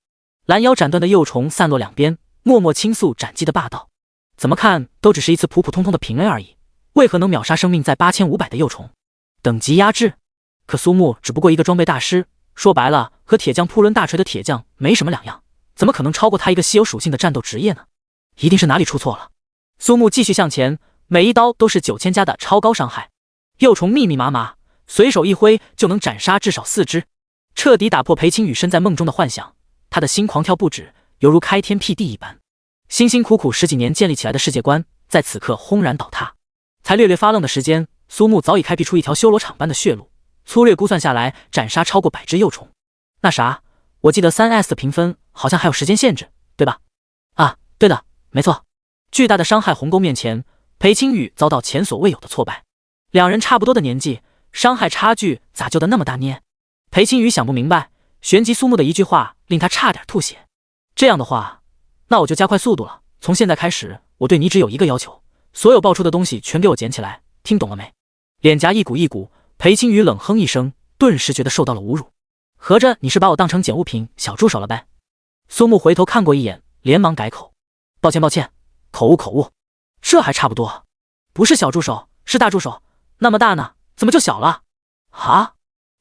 拦腰斩断的幼虫散落两边，默默倾诉斩击的霸道。怎么看都只是一次普普通通的平 A 而已，为何能秒杀生命在8500的幼虫？等级压制。可苏木只不过一个装备大师，说白了和铁匠扑抡大锤的铁匠没什么两样，怎么可能超过他一个稀有属性的战斗职业呢？一定是哪里出错了。苏木继续向前，每一刀都是9000加的超高伤害，幼虫密密麻麻，随手一挥就能斩杀至少4只，彻底打破裴青宇身在梦中的幻想。他的心狂跳不止，犹如开天辟地一般。辛辛苦苦10几年建立起来的世界观，在此刻轰然倒塌。才略略发愣的时间，苏木早已开辟出一条修罗场般的血路，粗略估算下来，斩杀超过100只幼虫。那啥，我记得3S 的评分好像还有时间限制，对吧？对的，没错。巨大的伤害鸿沟面前，裴青宇遭到前所未有的挫败。两人差不多的年纪，伤害差距咋就得那么大捏？裴青宇想不明白，旋即苏木的一句话令他差点吐血。这样的话，那我就加快速度了。从现在开始，我对你只有一个要求，所有爆出的东西全给我捡起来，听懂了没？脸颊一鼓一鼓，裴青宇冷哼一声，顿时觉得受到了侮辱。合着你是把我当成捡物品小助手了呗？苏木回头看过一眼，连忙改口。抱歉，口误，这还差不多，不是小助手，是大助手，那么大呢，怎么就小了？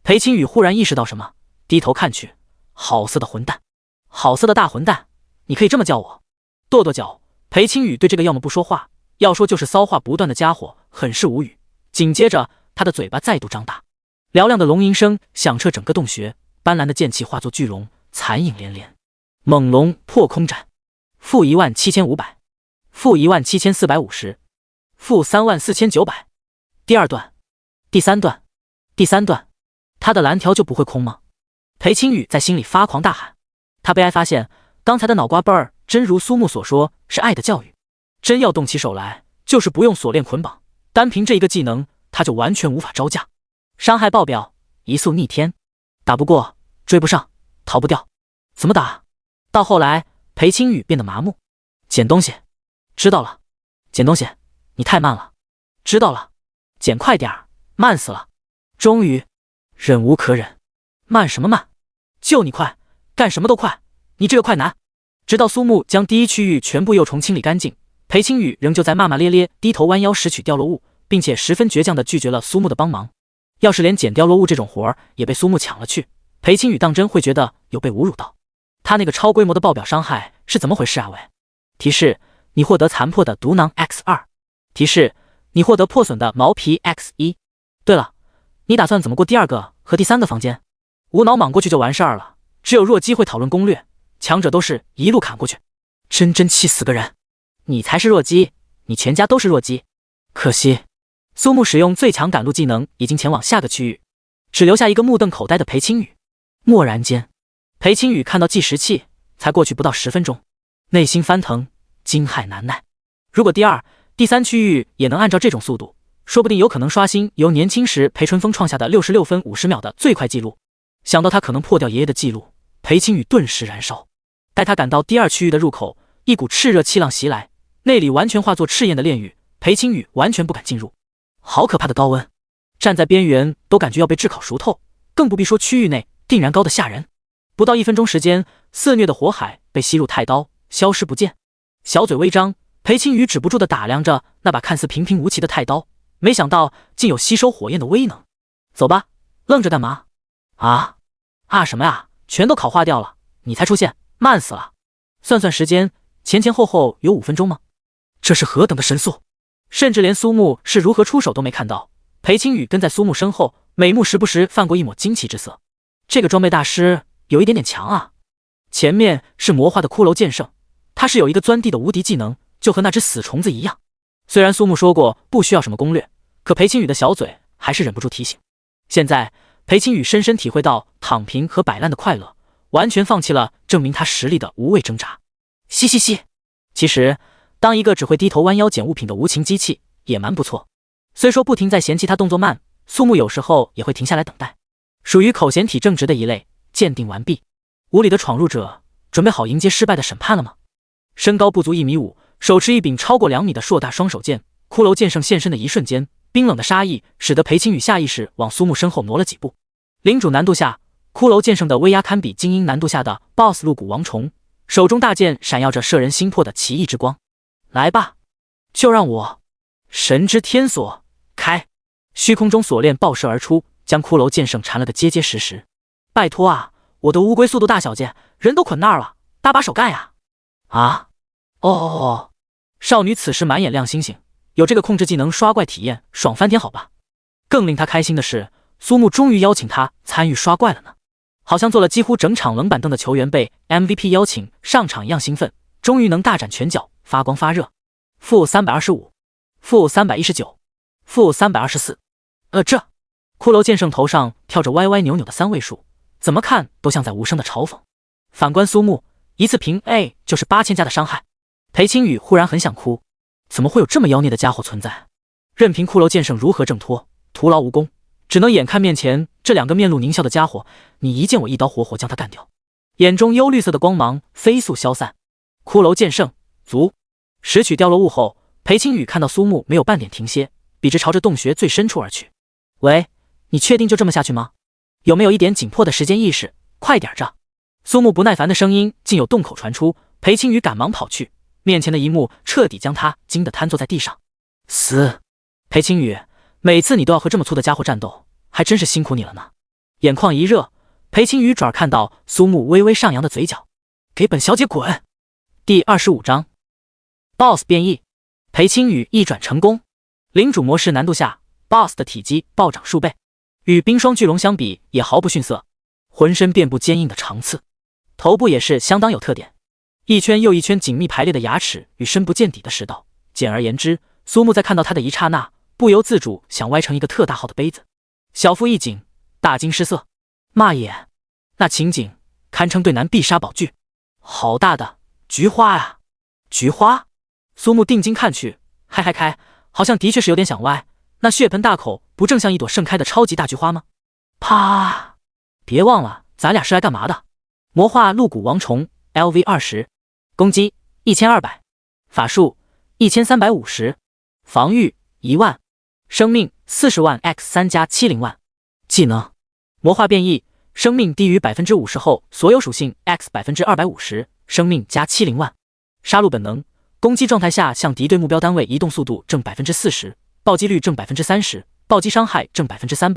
裴青宇忽然意识到什么，低头看去，好色的混蛋，好色的大混蛋，你可以这么叫我。跺跺脚，裴青宇对这个要么不说话，要说就是骚话不断的家伙很是无语。紧接着，他的嘴巴再度张大，嘹亮的龙吟声响彻整个洞穴，斑斓的剑气化作巨龙，残影连连。猛龙破空斩。-17500，-17450，-34900。第二段，第三段，他的蓝条就不会空吗？裴青宇在心里发狂大喊。他悲哀发现，刚才的脑瓜背儿真如苏木所说，是爱的教育。真要动起手来，就是不用锁链捆绑，单凭这一个技能，他就完全无法招架。伤害爆表，移速逆天，打不过，追不上，逃不掉。怎么打？到后来，裴青雨变得麻木。捡东西。知道了。捡东西。你太慢了。知道了。捡快点儿，慢死了。终于，忍无可忍。慢什么慢？就你快，干什么都快，你这个快男！直到苏木将第一区域全部幼虫清理干净，裴青雨仍旧在骂骂咧咧，低头弯腰拾取掉落物，并且十分倔强地拒绝了苏木的帮忙。要是连捡掉落物这种活儿也被苏木抢了去，裴青雨当真会觉得有被侮辱到。他那个超规模的爆表伤害是怎么回事啊？喂！提示：你获得残破的毒囊 X2。提示：你获得破损的毛皮 X1。对了，你打算怎么过第2个和第3个房间？无脑莽过去就完事儿了，只有弱鸡会讨论攻略，强者都是一路砍过去。真气死个人！你才是弱鸡，你全家都是弱鸡。可惜，苏木使用最强赶路技能已经前往下个区域，只留下一个目瞪口呆的裴青雨。蓦然间，裴青雨看到计时器，才过去不到10分钟，内心翻腾，惊骇难耐。如果第2、第3区域也能按照这种速度，说不定有可能刷新由年轻时裴春风创下的66分50秒的最快纪录。想到他可能破掉爷爷的记录，裴青雨顿时燃烧。待他赶到第2区域的入口，一股炽热气浪袭来，那里完全化作赤焰的炼狱，裴青雨完全不敢进入。好可怕的高温，站在边缘都感觉要被炙烤熟透，更不必说区域内定然高的吓人。不到1分钟时间，肆虐的火海被吸入太刀，消失不见。小嘴微张，裴青雨止不住地打量着那把看似平平无奇的太刀，没想到竟有吸收火焰的威能。走吧，愣着干嘛？什么呀？全都烤化掉了，你才出现，慢死了。算时间，前后有5分钟吗？这是何等的神速！甚至连苏木是如何出手都没看到。裴青雨跟在苏木身后，美目时不时泛过一抹惊奇之色。这个装备大师有一点强啊。前面是魔化的骷髅剑圣，他是有一个钻地的无敌技能，就和那只死虫子一样。虽然苏木说过不需要什么攻略，可裴青雨的小嘴还是忍不住提醒。现在裴青雨深深体会到躺平和摆烂的快乐，完全放弃了证明他实力的无谓挣扎。嘻。其实当一个只会低头弯腰捡物品的无情机器也蛮不错。虽说不停在嫌弃他动作慢，苏木有时候也会停下来等待。属于口嫌体正直的一类。鉴定完毕，无理的闯入者准备好迎接失败的审判了吗？身高不足1.5米，手持一柄超过2米的硕大双手剑，骷髅剑圣现身的一瞬间，冰冷的杀意使得裴青雨下意识往苏木身后挪了几步。领主难度下，骷髅剑圣的威压堪比精英难度下的 BOSS 鹿骨王虫，手中大剑闪耀着摄人心魄的奇异之光。来吧，就让我神之天锁开！虚空中锁链爆射而出，将骷髅剑圣缠了个结结实实。拜托啊，我的乌龟速度大小剑，人都捆那儿了，搭把手干呀！少女此时满眼亮星星，有这个控制技能刷怪体验，爽翻天好吧？更令她开心的是，苏木终于邀请她参与刷怪了呢，好像做了几乎整场冷板凳的球员被 MVP 邀请上场一样兴奋，终于能大展拳脚，发光发热。-325，-319，-324。这骷髅剑圣头上跳着歪歪扭扭的3位数，怎么看都像在无声的嘲讽。反观苏木，一次平 A 就是8000加的伤害。裴青雨忽然很想哭，怎么会有这么妖孽的家伙存在？任凭骷髅剑圣如何挣脱，徒劳无功，只能眼看面前这2个面露狞笑的家伙，你一剑我一刀，活活将他干掉。眼中幽绿色的光芒飞速消散。骷髅剑圣足拾取掉落物后，裴青雨看到苏木没有半点停歇，笔直朝着洞穴最深处而去。喂，你确定就这么下去吗？有没有一点紧迫的时间意识？快点着！苏木不耐烦的声音竟有洞口传出，裴青雨赶忙跑去，面前的一幕彻底将他惊得瘫坐在地上。死！裴青雨，每次你都要和这么粗的家伙战斗，还真是辛苦你了呢。眼眶一热，裴青雨转而看到苏木微微上扬的嘴角，给本小姐滚！第25章 BOSS 变异，裴青雨一转成功。领主模式难度下， BOSS 的体积暴涨数倍，与冰霜巨龙相比也毫不逊色，浑身遍布坚硬的长刺，头部也是相当有特点，一圈又一圈紧密排列的牙齿与深不见底的食道。简而言之，苏木在看到他的一刹那，不由自主想歪成一个特大号的杯子，小腹一紧，大惊失色。妈耶，那情景堪称对男必杀宝具，好大的菊花啊！菊花？苏木定睛看去，嗨开，好像的确是有点想歪。那血盆大口不正像一朵盛开的超级大菊花吗？啪！别忘了，咱俩是来干嘛的？魔化陆谷王虫 LV20， 攻击1200，法术1350，防御10000，生命40万 x3 加70万。技能魔化变异，生命低于 50% 后，所有属性 x 250%，生命加70万。杀戮本能，攻击状态下向敌对目标单位移动速度正 40%， 暴击率正 30%， 暴击伤害正 300%。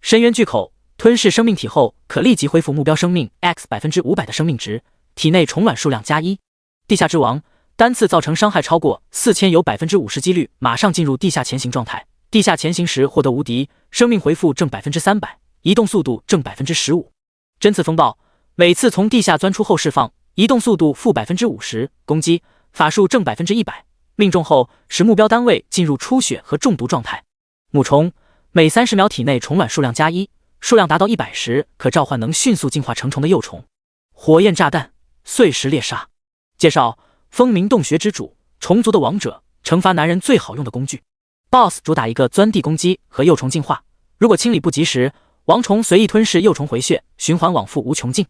深渊巨口，吞噬生命体后可立即恢复目标生命 x 500%的生命值，体内虫卵数量加1。地下之王，单次造成伤害超过4000，有 50% 几率马上进入地下前行状态，地下前行时获得无敌，生命回复正 300%， 移动速度正 15%。针刺风暴，每次从地下钻出后释放，移动速度负 50%， 攻击法术正 100%， 命中后使目标单位进入出血和中毒状态。母虫，每30秒体内虫卵数量加1，数量达到100时可召唤能迅速进化成虫的幼虫。火焰炸弹，碎石猎杀。介绍：风鸣洞穴之主，虫族的王者，惩罚男人最好用的工具。BOSS 主打一个钻地攻击和幼虫进化，如果清理不及时，王虫随意吞噬幼虫回血，循环往复无穷尽。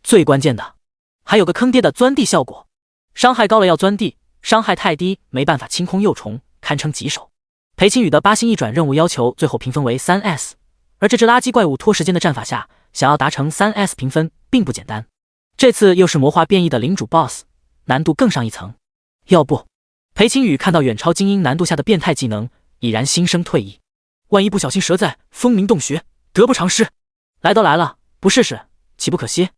最关键的还有个坑爹的钻地效果，伤害高了要钻地，伤害太低没办法清空幼虫，堪称棘手。裴青宇的8星一转任务要求最后评分为 3S， 而这只垃圾怪物拖时间的战法下，想要达成 3S 评分并不简单。这次又是魔化变异的领主 BOSS， 难度更上一层。要不，裴青宇看到远超精英难度下的变态技能，已然心生退意。万一不小心折在风鸣洞穴，得不偿失。来都来了，不试试岂不可惜？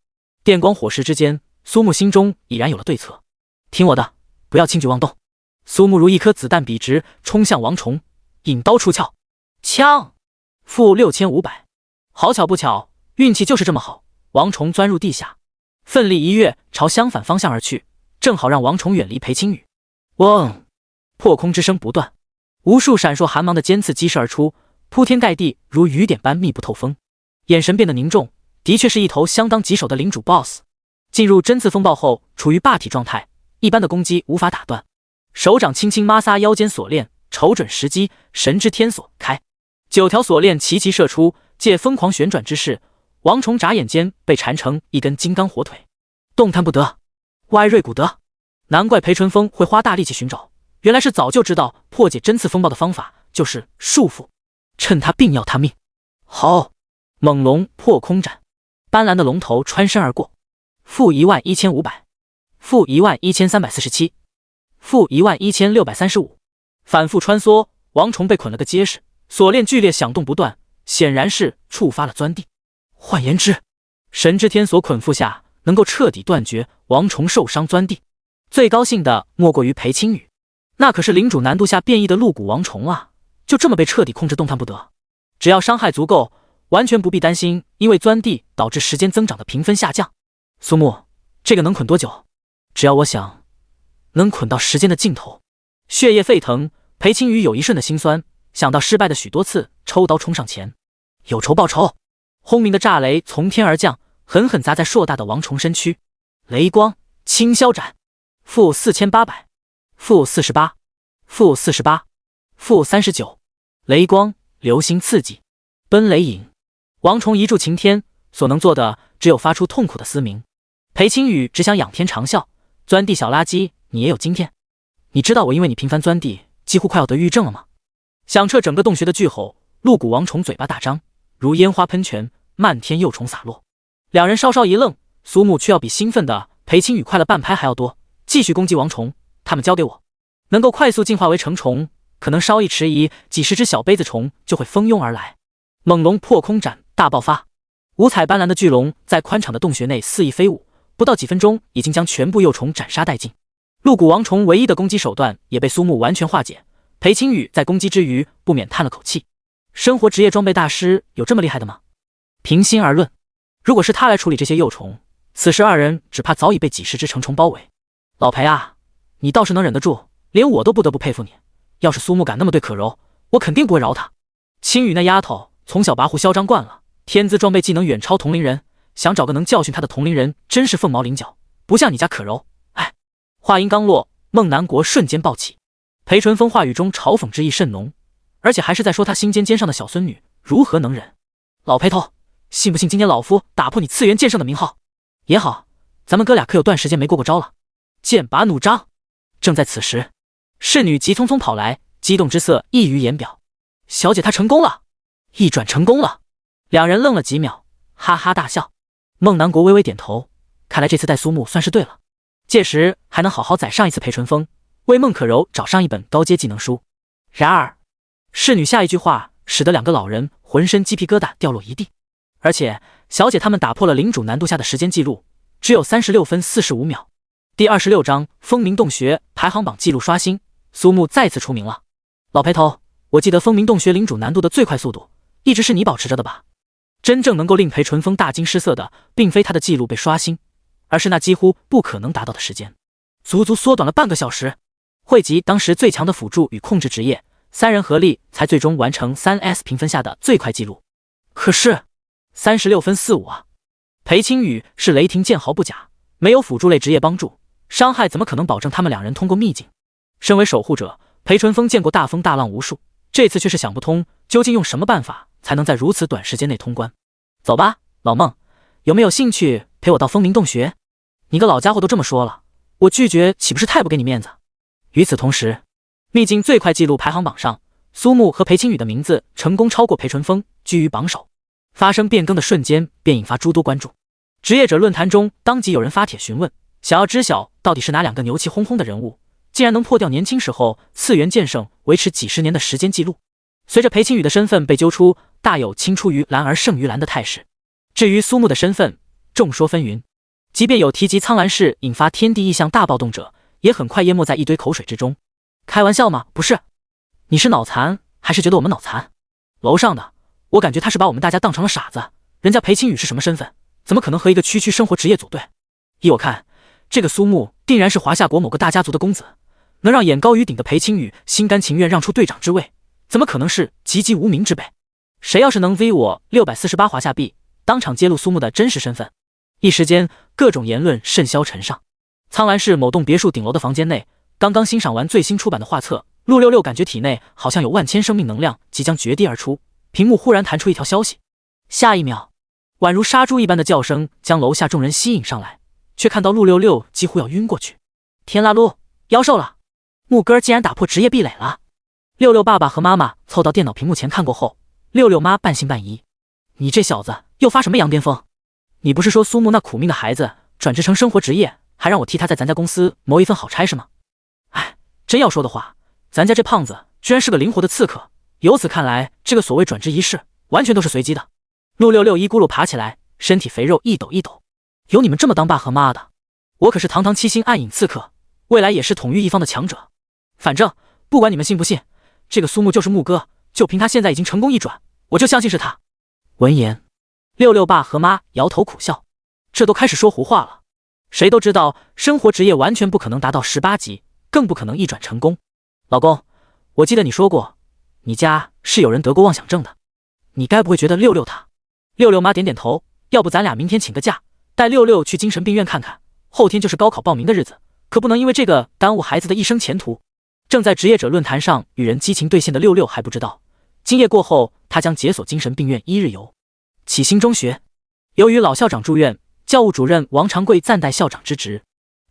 电光火石之间，苏木心中已然有了对策。听我的，不要轻举妄动。苏木如一颗子弹笔直冲向王虫，引刀出鞘，枪负6500。好巧不巧，运气就是这么好，王虫钻入地下，奋力一跃，朝相反方向而去，正好让王虫远离裴青宇。嗡！破空之声不断，无数闪烁寒芒的尖刺激射而出，铺天盖地，如雨点般密不透风。眼神变得凝重，的确是一头相当棘手的领主 BOSS。进入针刺风暴后，处于霸体状态，一般的攻击无法打断。手掌轻轻摩挲腰间锁链，瞅准时机，神之天锁开，9条锁链齐齐射出，借疯狂旋转之势，王虫眨眼间被缠成一根金刚火腿，动弹不得，歪锐骨折。难怪裴纯风会花大力气寻找，原来是早就知道破解针刺风暴的方法就是束缚，趁他病要他命。好，猛龙破空斩，斑斓的龙头穿身而过，负11500，负11347，负11635，反复穿梭，王虫被捆了个结实，锁链剧烈响动不断，显然是触发了钻地。换言之，神之天锁捆缚下能够彻底断绝王虫受伤钻地。最高兴的莫过于裴青宇，那可是领主难度下变异的陆谷王虫啊，就这么被彻底控制动弹不得。只要伤害足够，完全不必担心因为钻地导致时间增长的评分下降。苏木，这个能捆多久？只要我想，能捆到时间的尽头。血液沸腾，裴青宇有一瞬的心酸，想到失败的许多次，抽刀冲上前，有仇报仇。轰鸣的炸雷从天而降，狠狠砸在硕大的王虫身躯。雷光清霄斩，负4800，负48，负48，负39。雷光流星刺激，奔雷影。王虫一柱擎天，所能做的只有发出痛苦的嘶鸣。裴青宇只想仰天长啸，钻地小垃圾，你也有今天。你知道我因为你频繁钻地，几乎快要得抑郁症了吗？响彻整个洞穴的巨吼，陆谷王虫嘴巴大张，如烟花喷泉，漫天幼虫洒落。两人稍稍一愣，苏木却要比兴奋的裴青宇快了半拍还要多，继续攻击王虫。他们交给我，能够快速进化为成虫，可能稍一迟疑，几十只小杯子虫就会蜂拥而来。猛龙破空斩大爆发，五彩斑斓的巨龙在宽敞的洞穴内肆意飞舞，不到几分钟已经将全部幼虫斩杀殆尽。陆谷王虫唯一的攻击手段也被苏木完全化解，裴青宇在攻击之余不免叹了口气。生活职业装备大师有这么厉害的吗？平心而论，如果是他来处理这些幼虫，此时二人只怕早已被几十只成虫包围。老裴啊，你倒是能忍得住，连我都不得不佩服你。要是苏木敢那么对可柔，我肯定不会饶他。青雨那丫头从小跋扈嚣张惯了，天资装备技能远超同龄人，想找个能教训他的同龄人真是凤毛麟角，不像你家可柔。哎，话音刚落，孟南国瞬间暴起。裴纯风话语中嘲讽之意甚浓，而且还是在说他心尖尖上的小孙女如何能忍。老裴头，信不信今天老夫打破你次元剑圣的名号？也好，咱们哥俩可有段时间没过招了。剑拔弩张。正在此时，侍女急匆匆跑来，激动之色溢于言表。小姐她成功了，一转成功了。两人愣了几秒，哈哈大笑。孟南国微微点头，看来这次带苏木算是对了，届时还能好好宰上一次裴淳风，为孟可柔找上一本高阶技能书。然而，侍女下一句话使得两个老人浑身鸡皮疙瘩掉落一地。而且，小姐他们打破了领主难度下的时间记录，只有36分45秒。第26章风鸣洞穴排行榜记录刷新，苏木再次出名了。老裴头，我记得风鸣洞穴领主难度的最快速度一直是你保持着的吧？真正能够令裴淳风大惊失色的，并非他的记录被刷新，而是那几乎不可能达到的时间，足足缩短了半个小时。汇集当时最强的辅助与控制职业，三人合力才最终完成 3S 评分下的最快记录。可是36分45啊！裴青羽是雷霆剑豪不假，没有辅助类职业帮助，伤害怎么可能保证他们两人通过秘境？身为守护者，裴淳风见过大风大浪无数，这次却是想不通究竟用什么办法才能在如此短时间内通关。走吧，老孟，有没有兴趣陪我到风鸣洞穴？你个老家伙都这么说了，我拒绝岂不是太不给你面子？与此同时，秘境最快纪录排行榜上，苏木和裴青羽的名字成功超过裴淳风，居于榜首。发生变更的瞬间便引发诸多关注，职业者论坛中当即有人发帖询问，想要知晓到底是哪两个牛气哄哄的人物，竟然能破掉年轻时候次元剑圣维持几十年的时间记录。随着裴青羽的身份被揪出，大有青出于蓝而胜于蓝的态势。至于苏木的身份，众说纷纭，即便有提及苍兰氏引发天地异象大暴动者，也很快淹没在一堆口水之中。开玩笑吗？不是，你是脑残还是觉得我们脑残？楼上的，我感觉他是把我们大家当成了傻子。人家裴青羽是什么身份？怎么可能和一个区区生活职业组队？依我看，这个苏木定然是华夏国某个大家族的公子，能让眼高于顶的裴青羽心甘情愿让出队长之位，怎么可能是籍籍无名之辈？谁要是能 V 我648华夏币，当场揭露苏木的真实身份。一时间，各种言论甚嚣尘上。苍兰市某栋别墅顶楼的房间内，刚刚欣赏完最新出版的画册，陆六六感觉体内好像有万千生命能量即将绝地而出，屏幕忽然弹出一条消息，下一秒，宛如杀猪一般的叫声将楼下众人吸引上来，却看到陆六六几乎要晕过去。天啦噜，妖兽了！木哥竟然打破职业壁垒了！六六爸爸和妈妈凑到电脑屏幕前看过后，六六妈半信半疑：你这小子又发什么羊癫疯？你不是说苏木那苦命的孩子转职成生活职业，还让我替他在咱家公司谋一份好差事吗？哎，真要说的话，咱家这胖子居然是个灵活的刺客，由此看来，这个所谓转职仪式完全都是随机的。陆六六一咕噜爬起来，身体肥肉一抖一抖。有你们这么当爸和妈的，我可是堂堂七星暗影刺客，未来也是统御一方的强者。反正不管你们信不信，这个苏木就是木哥，就凭他现在已经成功一转，我就相信是他。闻言，六六爸和妈摇头苦笑，这都开始说胡话了。谁都知道生活职业完全不可能达到18级，更不可能一转成功。老公，我记得你说过你家是有人得过妄想症的，你该不会觉得六六他？六六妈点点头，要不咱俩明天请个假，带六六去精神病院看看，后天就是高考报名的日子，可不能因为这个耽误孩子的一生前途。正在职业者论坛上与人激情对线的六六还不知道，今夜过后他将解锁精神病院1日游。启星中学，由于老校长住院，教务主任王长贵暂代校长之职。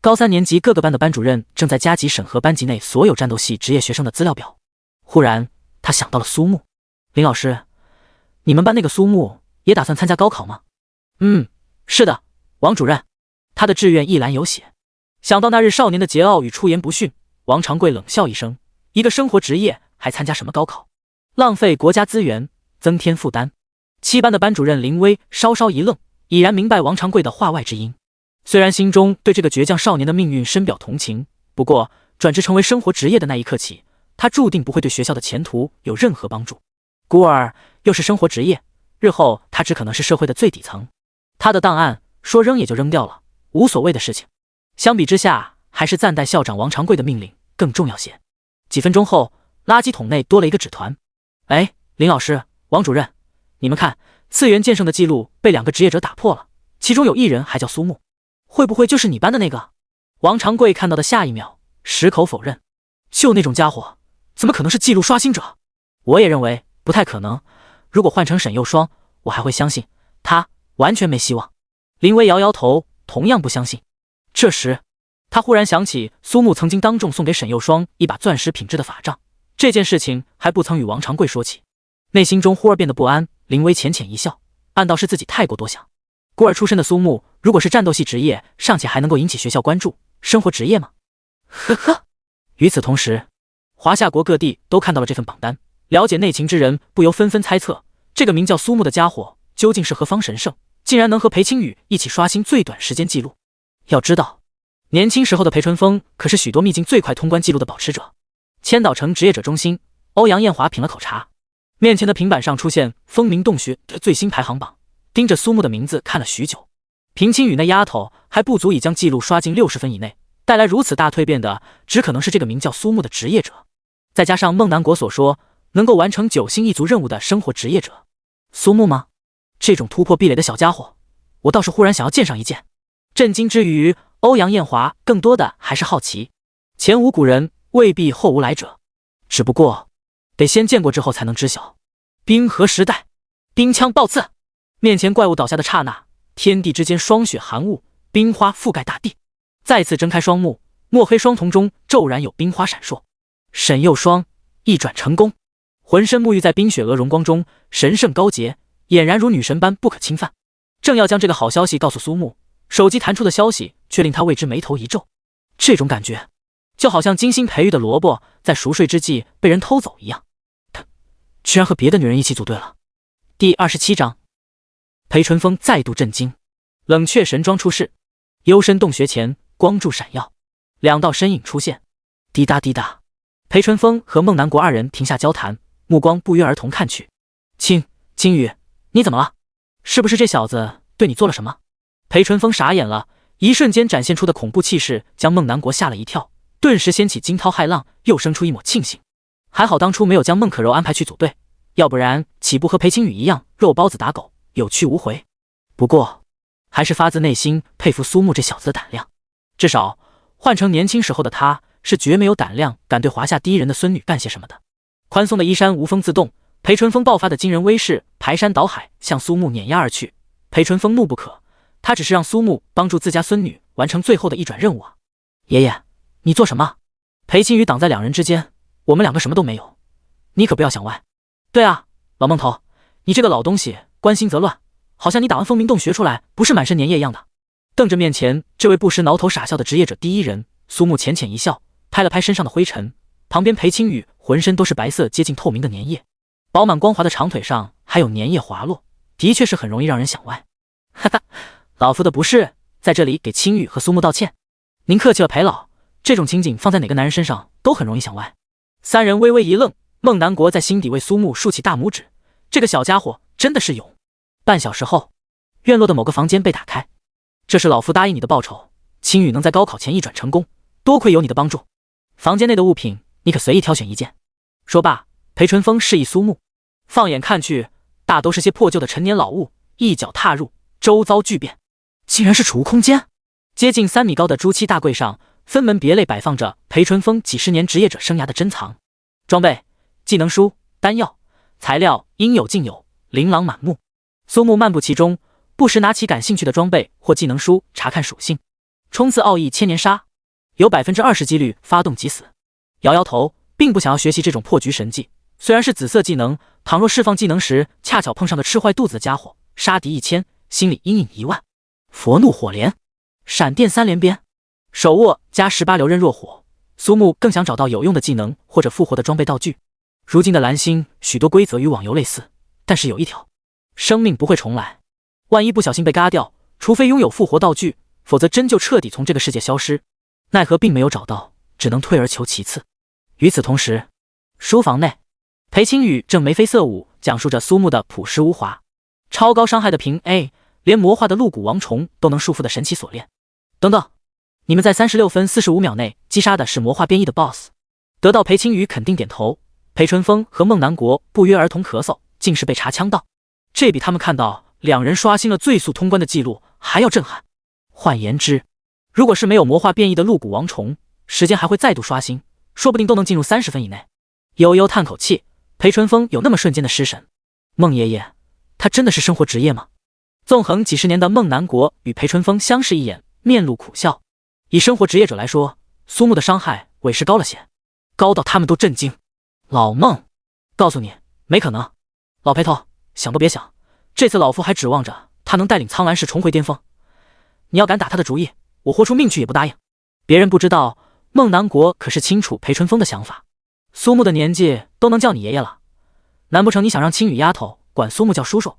高3年级各个班的班主任正在加急审核班级内所有战斗系职业学生的资料表。忽然他想到了苏木。林老师，你们班那个苏木也打算参加高考吗？是的，王主任，他的志愿一栏有写。想到那日少年的桀骜与出言不逊，王长贵冷笑一声，一个生活职业还参加什么高考？浪费国家资源，增添负担。7班的班主任林威稍稍一愣，已然明白王长贵的话外之音。虽然心中对这个倔强少年的命运深表同情，不过转职成为生活职业的那一刻起，他注定不会对学校的前途有任何帮助。孤儿又是生活职业，日后他只可能是社会的最底层。他的档案说扔也就扔掉了，无所谓的事情。相比之下，还是暂代校长王长贵的命令更重要些。几分钟后，垃圾桶内多了一个纸团。哎，林老师，王主任，你们看，次元剑圣的记录被2个职业者打破了，其中有1人还叫苏木，会不会就是你班的那个？王长贵看到的下一秒，矢口否认。就那种家伙，怎么可能是记录刷新者？我也认为不太可能。如果换成沈幼霜，我还会相信他，完全没希望。林威摇摇头，同样不相信。这时，他忽然想起苏木曾经当众送给沈幼霜一把钻石品质的法杖，这件事情还不曾与王长贵说起，内心中忽而变得不安。林薇浅浅一笑，暗道是自己太过多想。孤儿出身的苏木，如果是战斗系职业，尚且还能够引起学校关注，生活职业吗？呵呵。与此同时，华夏国各地都看到了这份榜单，了解内情之人不由纷纷猜测，这个名叫苏木的家伙究竟是何方神圣，竟然能和裴青宇一起刷新最短时间记录。要知道，年轻时候的裴纯风可是许多秘境最快通关记录的保持者。千岛城职业者中心，欧阳艳华品了口茶，面前的平板上出现风鸣洞穴的最新排行榜，盯着苏木的名字看了许久。平青宇那丫头还不足以将记录刷进60分以内，带来如此大蜕变的只可能是这个名叫苏木的职业者，再加上孟南国所说能够完成9星一族任务的生活职业者。苏木吗？这种突破壁垒的小家伙，我倒是忽然想要见上一见。震惊之余，欧阳艳华更多的还是好奇，前无古人，未必后无来者，只不过得先见过之后才能知晓。冰河时代，冰枪爆刺，面前怪物倒下的刹那，天地之间霜雪寒雾，冰花覆盖大地。再次睁开双目，墨黑双瞳中骤然有冰花闪烁。沈幼霜一转成功，浑身沐浴在冰雪鹅荣光中，神圣高洁，俨然如女神般不可侵犯。正要将这个好消息告诉苏木，手机弹出的消息却令他为之眉头一皱。这种感觉就好像精心培育的萝卜在熟睡之际被人偷走一样。他居然和别的女人一起组队了。第27章，裴纯风再度震惊，冷却神装出世，幽深洞穴前光柱闪耀，2道身影出现。滴答滴答，裴纯风和孟南国2人停下交谈，目光不约而同看去。青宇，你怎么了？是不是这小子对你做了什么？裴纯风傻眼了，一瞬间展现出的恐怖气势将孟南国吓了一跳，顿时掀起惊涛骇浪，又生出一抹庆幸。还好当初没有将孟可柔安排去组队，要不然岂不和裴青宇一样肉包子打狗，有去无回。不过还是发自内心佩服苏木这小子的胆量，至少换成年轻时候的他是绝没有胆量敢对华夏第一人的孙女干些什么的。宽松的衣衫无风自动，裴纯风爆发的惊人威势排山倒海向苏木碾压而去。裴纯风怒不可，他只是让苏木帮助自家孙女完成最后的一转任务啊！爷爷，你做什么？裴青宇挡在2人之间，我们2个什么都没有，你可不要想歪。对啊，老孟头，你这个老东西关心则乱，好像你打完风鸣洞学出来不是满身粘液一样的。瞪着面前这位不时挠头傻笑的职业者第一人，苏木浅浅一笑，拍了拍身上的灰尘。旁边裴青宇浑身都是白色接近透明的粘液，饱满光滑的长腿上还有粘液滑落，的确是很容易让人想歪。哈哈，老夫的不是，在这里给青宇和苏木道歉。您客气了，裴老，这种情景放在哪个男人身上都很容易想歪。3人微微一愣，孟南国在心底为苏木竖起大拇指，这个小家伙真的是勇。半小时后，院落的某个房间被打开，这是老夫答应你的报酬，青宇能在高考前一转成功，多亏有你的帮助。房间内的物品你可随意挑选一件。说罢，裴纯风示意苏木，放眼看去，大都是些破旧的陈年老物，一脚踏入，周遭巨变，竟然是储物空间。接近3米高的朱漆大柜上，分门别类摆放着裴纯风几十年职业者生涯的珍藏，装备、技能书、丹药、材料应有尽有，琳琅满目。苏木漫步其中，不时拿起感兴趣的装备或技能书查看属性。冲刺奥义千年杀，有 20% 几率发动即死。摇摇头，并不想要学习这种破局神技，虽然是紫色技能，倘若释放技能时恰巧碰上个吃坏肚子的家伙，杀敌1000，心理阴影10000。佛怒火莲，闪电3连鞭，手握加18流刃若火。苏木更想找到有用的技能或者复活的装备道具。如今的蓝星许多规则与网游类似，但是有一条，生命不会重来，万一不小心被嘎掉，除非拥有复活道具，否则真就彻底从这个世界消失。奈何并没有找到，只能退而求其次。与此同时，书房内，裴青宇正眉飞色舞讲述着苏木的朴实无华，超高伤害的平 A， 连魔化的鹿骨王虫都能束缚的神奇锁链。等等，你们在36分45秒内击杀的是魔化变异的 BOSS。 得到裴青宇肯定点头，裴纯风和孟南国不约而同咳嗽，竟是被查枪到。这比他们看到2人刷新了最速通关的记录还要震撼。换言之，如果是没有魔化变异的鹿骨王虫，时间还会再度刷新，说不定都能进入30分以内。悠悠叹口气，裴纯风有那么瞬间的失神。孟爷爷，他真的是生活职业吗？纵横几十年的孟南国与裴春风相视一眼，面露苦笑。以生活职业者来说，苏木的伤害委实高了些，高到他们都震惊。老孟，告诉你，没可能。老裴头，想都别想，这次老夫还指望着他能带领苍兰氏重回巅峰。你要敢打他的主意，我豁出命去也不答应。别人不知道，孟南国可是清楚裴春风的想法。苏木的年纪都能叫你爷爷了，难不成你想让青羽丫头管苏木叫叔叔？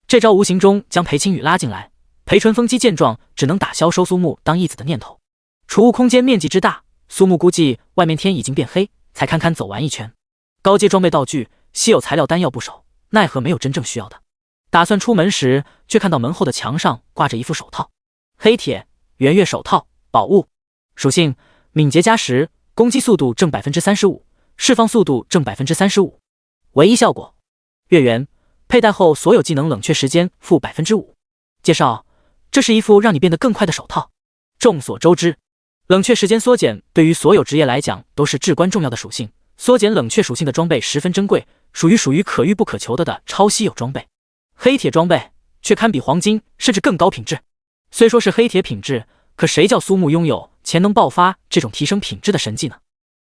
这招无形中将裴青羽拉进来。裴春风姬见状，只能打消收苏木当义子的念头。储物空间面积之大，苏木估计外面天已经变黑，才堪堪走完一圈。高阶装备道具、稀有材料丹药不少，奈何没有真正需要的。打算出门时，却看到门后的墙上挂着一副手套，黑铁圆月手套，宝物。属性：敏捷加10，攻击速度正 35%， 释放速度正 35%。唯一效果：月圆，佩戴后所有技能冷却时间负 5%。介绍：这是一副让你变得更快的手套。众所周知，冷却时间缩减对于所有职业来讲都是至关重要的属性，缩减冷却属性的装备十分珍贵，属于可遇不可求的超稀有装备。黑铁装备却堪比黄金，甚至更高品质。虽说是黑铁品质，可谁叫苏木拥有潜能爆发这种提升品质的神技呢？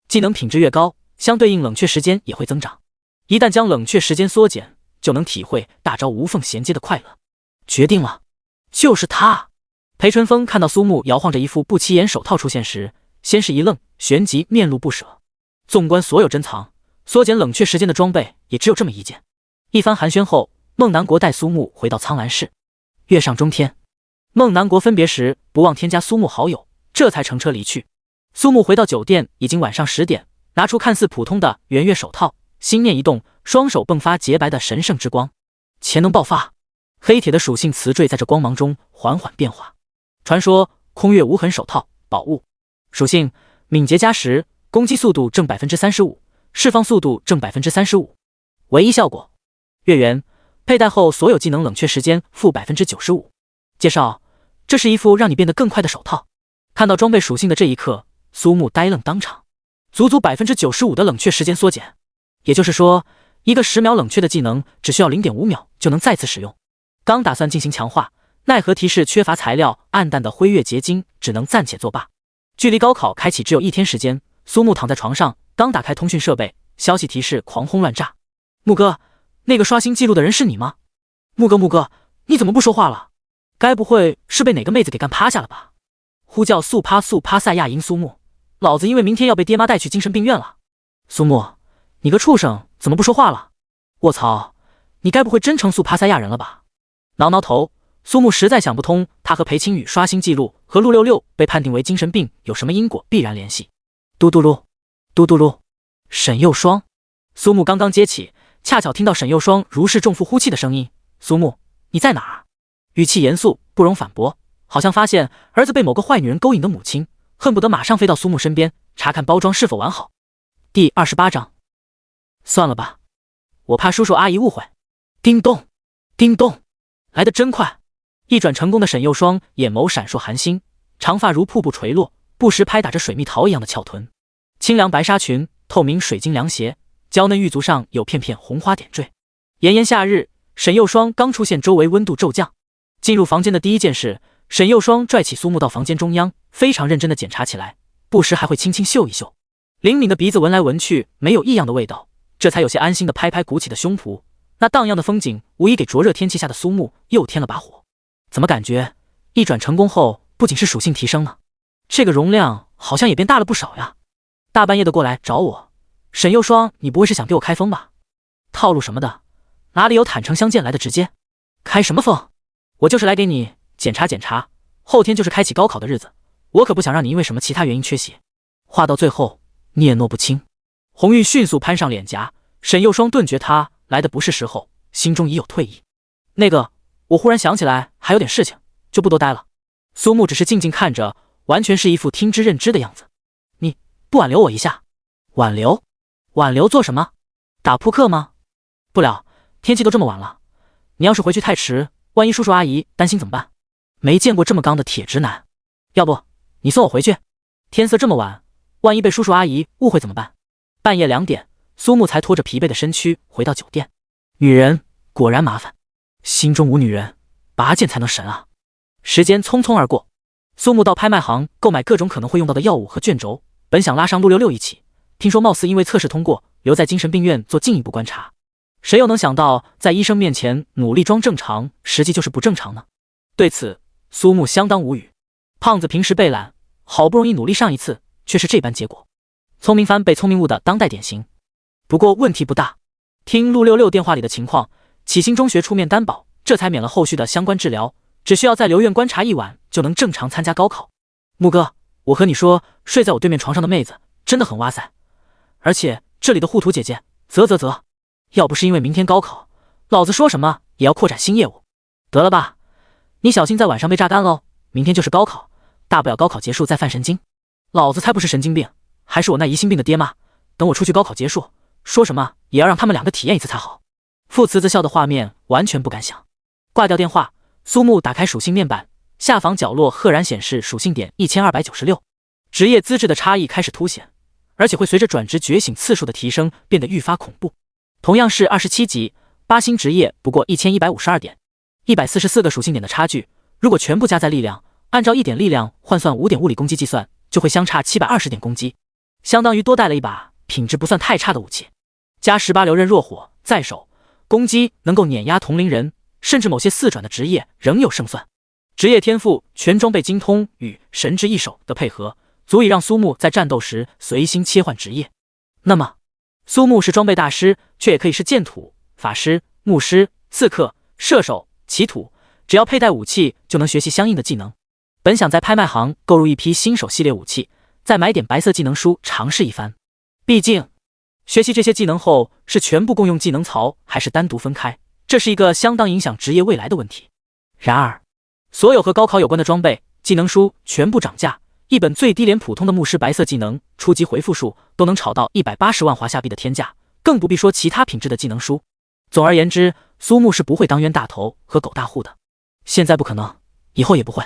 技能品质越高，相对应冷却时间也会增长。一旦将冷却时间缩减，就能体会大招无缝衔接的快乐。决定了，就是他。裴春风看到苏木摇晃着一副不起眼手套出现时，先是一愣，旋即面露不舍。纵观所有珍藏，缩减冷却时间的装备也只有这么一件。一番寒暄后，孟南国带苏木回到苍兰市。月上中天，孟南国分别时不忘添加苏木好友，这才乘车离去。苏木回到酒店已经晚上10点，拿出看似普通的圆月手套，心念一动，双手迸发洁白的神圣之光，潜能爆发。黑铁的属性词缀在这光芒中缓缓变化。传说空月无痕手套，宝物。属性：敏捷加10，攻击速度正 35%， 释放速度正 35%。唯一效果：月圆，佩戴后所有技能冷却时间负 95%。介绍：这是一副让你变得更快的手套。看到装备属性的这一刻，苏木呆愣当场，足足 95% 的冷却时间缩减。也就是说，一个10秒冷却的技能只需要 0.5 秒就能再次使用。刚打算进行强化，奈何提示缺乏材料，暗淡的辉月结晶只能暂且作罢。距离高考开启只有1天时间，苏木躺在床上，刚打开通讯设备，消息提示狂轰乱炸。木哥，那个刷新记录的人是你吗？木哥，你怎么不说话了？该不会是被哪个妹子给干趴下了吧？呼叫速趴赛亚赢苏木，老子因为明天要被爹妈带去精神病院了。苏木，你个畜生，怎么不说话了？卧槽，你该不会真成速趴赛亚人了吧？挠头，苏木实在想不通，他和裴青羽刷新记录和陆66被判定为精神病有什么因果必然联系。嘟嘟噜，沈幼霜。苏木刚刚接起，恰巧听到沈幼霜如释重负呼气的声音。苏木，你在哪儿？语气严肃，不容反驳，好像发现儿子被某个坏女人勾引的母亲，恨不得马上飞到苏木身边，查看包装是否完好。第28章。算了吧，我怕叔叔阿姨误会。叮咚，来得真快。一转成功的沈幼霜眼眸闪烁寒星，长发如瀑布垂落，不时拍打着水蜜桃一样的翘臀。清凉白纱裙，透明水晶凉鞋，娇嫩玉足上有片片红花点缀。炎炎夏日，沈幼霜刚出现，周围温度骤降。进入房间的第一件事，沈幼霜拽起苏木到房间中央，非常认真地检查起来，不时还会轻轻嗅一嗅。灵敏的鼻子闻来闻去，没有异样的味道，这才有些安心地拍拍鼓起的胸脯。那荡漾的风景，无疑给灼热天气下的苏木又添了把火。怎么感觉一转成功后，不仅是属性提升呢，这个容量好像也变大了不少呀。大半夜的过来找我，沈幼霜，你不会是想给我开封吧？套路什么的，哪里有坦诚相见来的直接？开什么封？我就是来给你检查检查，后天就是开启高考的日子，我可不想让你因为什么其他原因缺席。话到最后，嗫嚅不清。红晕迅速攀上脸颊，沈幼霜顿觉他来的不是时候，心中已有退意。那个，我忽然想起来还有点事情，就不多待了。苏木只是静静看着，完全是一副听之任之的样子。你不挽留我一下？挽留做什么？打扑克吗？不了，天气都这么晚了，你要是回去太迟，万一叔叔阿姨担心怎么办？没见过这么刚的铁直男。要不你送我回去？天色这么晚，万一被叔叔阿姨误会怎么办？半夜2点，苏木才拖着疲惫的身躯回到酒店。女人果然麻烦，心中无女人，拔剑才能神啊！时间匆匆而过，苏木到拍卖行购买各种可能会用到的药物和卷轴，本想拉上陆六六一起，听说貌似因为测试通过，留在精神病院做进一步观察。谁又能想到，在医生面前努力装正常，实际就是不正常呢？对此，苏木相当无语。胖子平时被懒，好不容易努力上一次，却是这般结果。聪明反被聪明误的当代典型。不过问题不大，听陆六六电话里的情况，启星中学出面担保，这才免了后续的相关治疗，只需要在留院观察一晚，就能正常参加高考。木哥，我和你说，睡在我对面床上的妹子真的很哇塞，而且这里的护图姐姐，啧，要不是因为明天高考，老子说什么也要扩展新业务。得了吧，你小心在晚上被榨干喽，明天就是高考，大不了高考结束再犯神经。老子才不是神经病，还是我那疑心病的爹妈，等我出去高考结束，说什么也要让他们两个体验一次才好。父慈子孝的画面完全不敢想。挂掉电话，苏木打开属性面板，下方角落赫然显示属性点1296，职业资质的差异开始凸显，而且会随着转职觉醒次数的提升变得愈发恐怖。同样是27级，8星职业不过1152点，144个属性点的差距，如果全部加在力量，按照1点力量换算5点物理攻击计算，就会相差720点攻击，相当于多带了一把品质不算太差的武器。加18流刃若火在手，攻击能够碾压同龄人，甚至某些4转的职业仍有胜算。职业天赋全装备精通与神之一手的配合，足以让苏木在战斗时随心切换职业。那么苏木是装备大师，却也可以是剑土、法师、牧师、刺客、射手、骑土，只要佩戴武器就能学习相应的技能。本想在拍卖行购入一批新手系列武器，再买点白色技能书尝试一番。毕竟学习这些技能后是全部共用技能槽还是单独分开，这是一个相当影响职业未来的问题。然而所有和高考有关的装备、技能书全部涨价，一本最低廉普通的牧师白色技能初级回复数都能炒到180万华夏币的天价，更不必说其他品质的技能书。总而言之，苏木是不会当冤大头和狗大户的，现在不可能，以后也不会。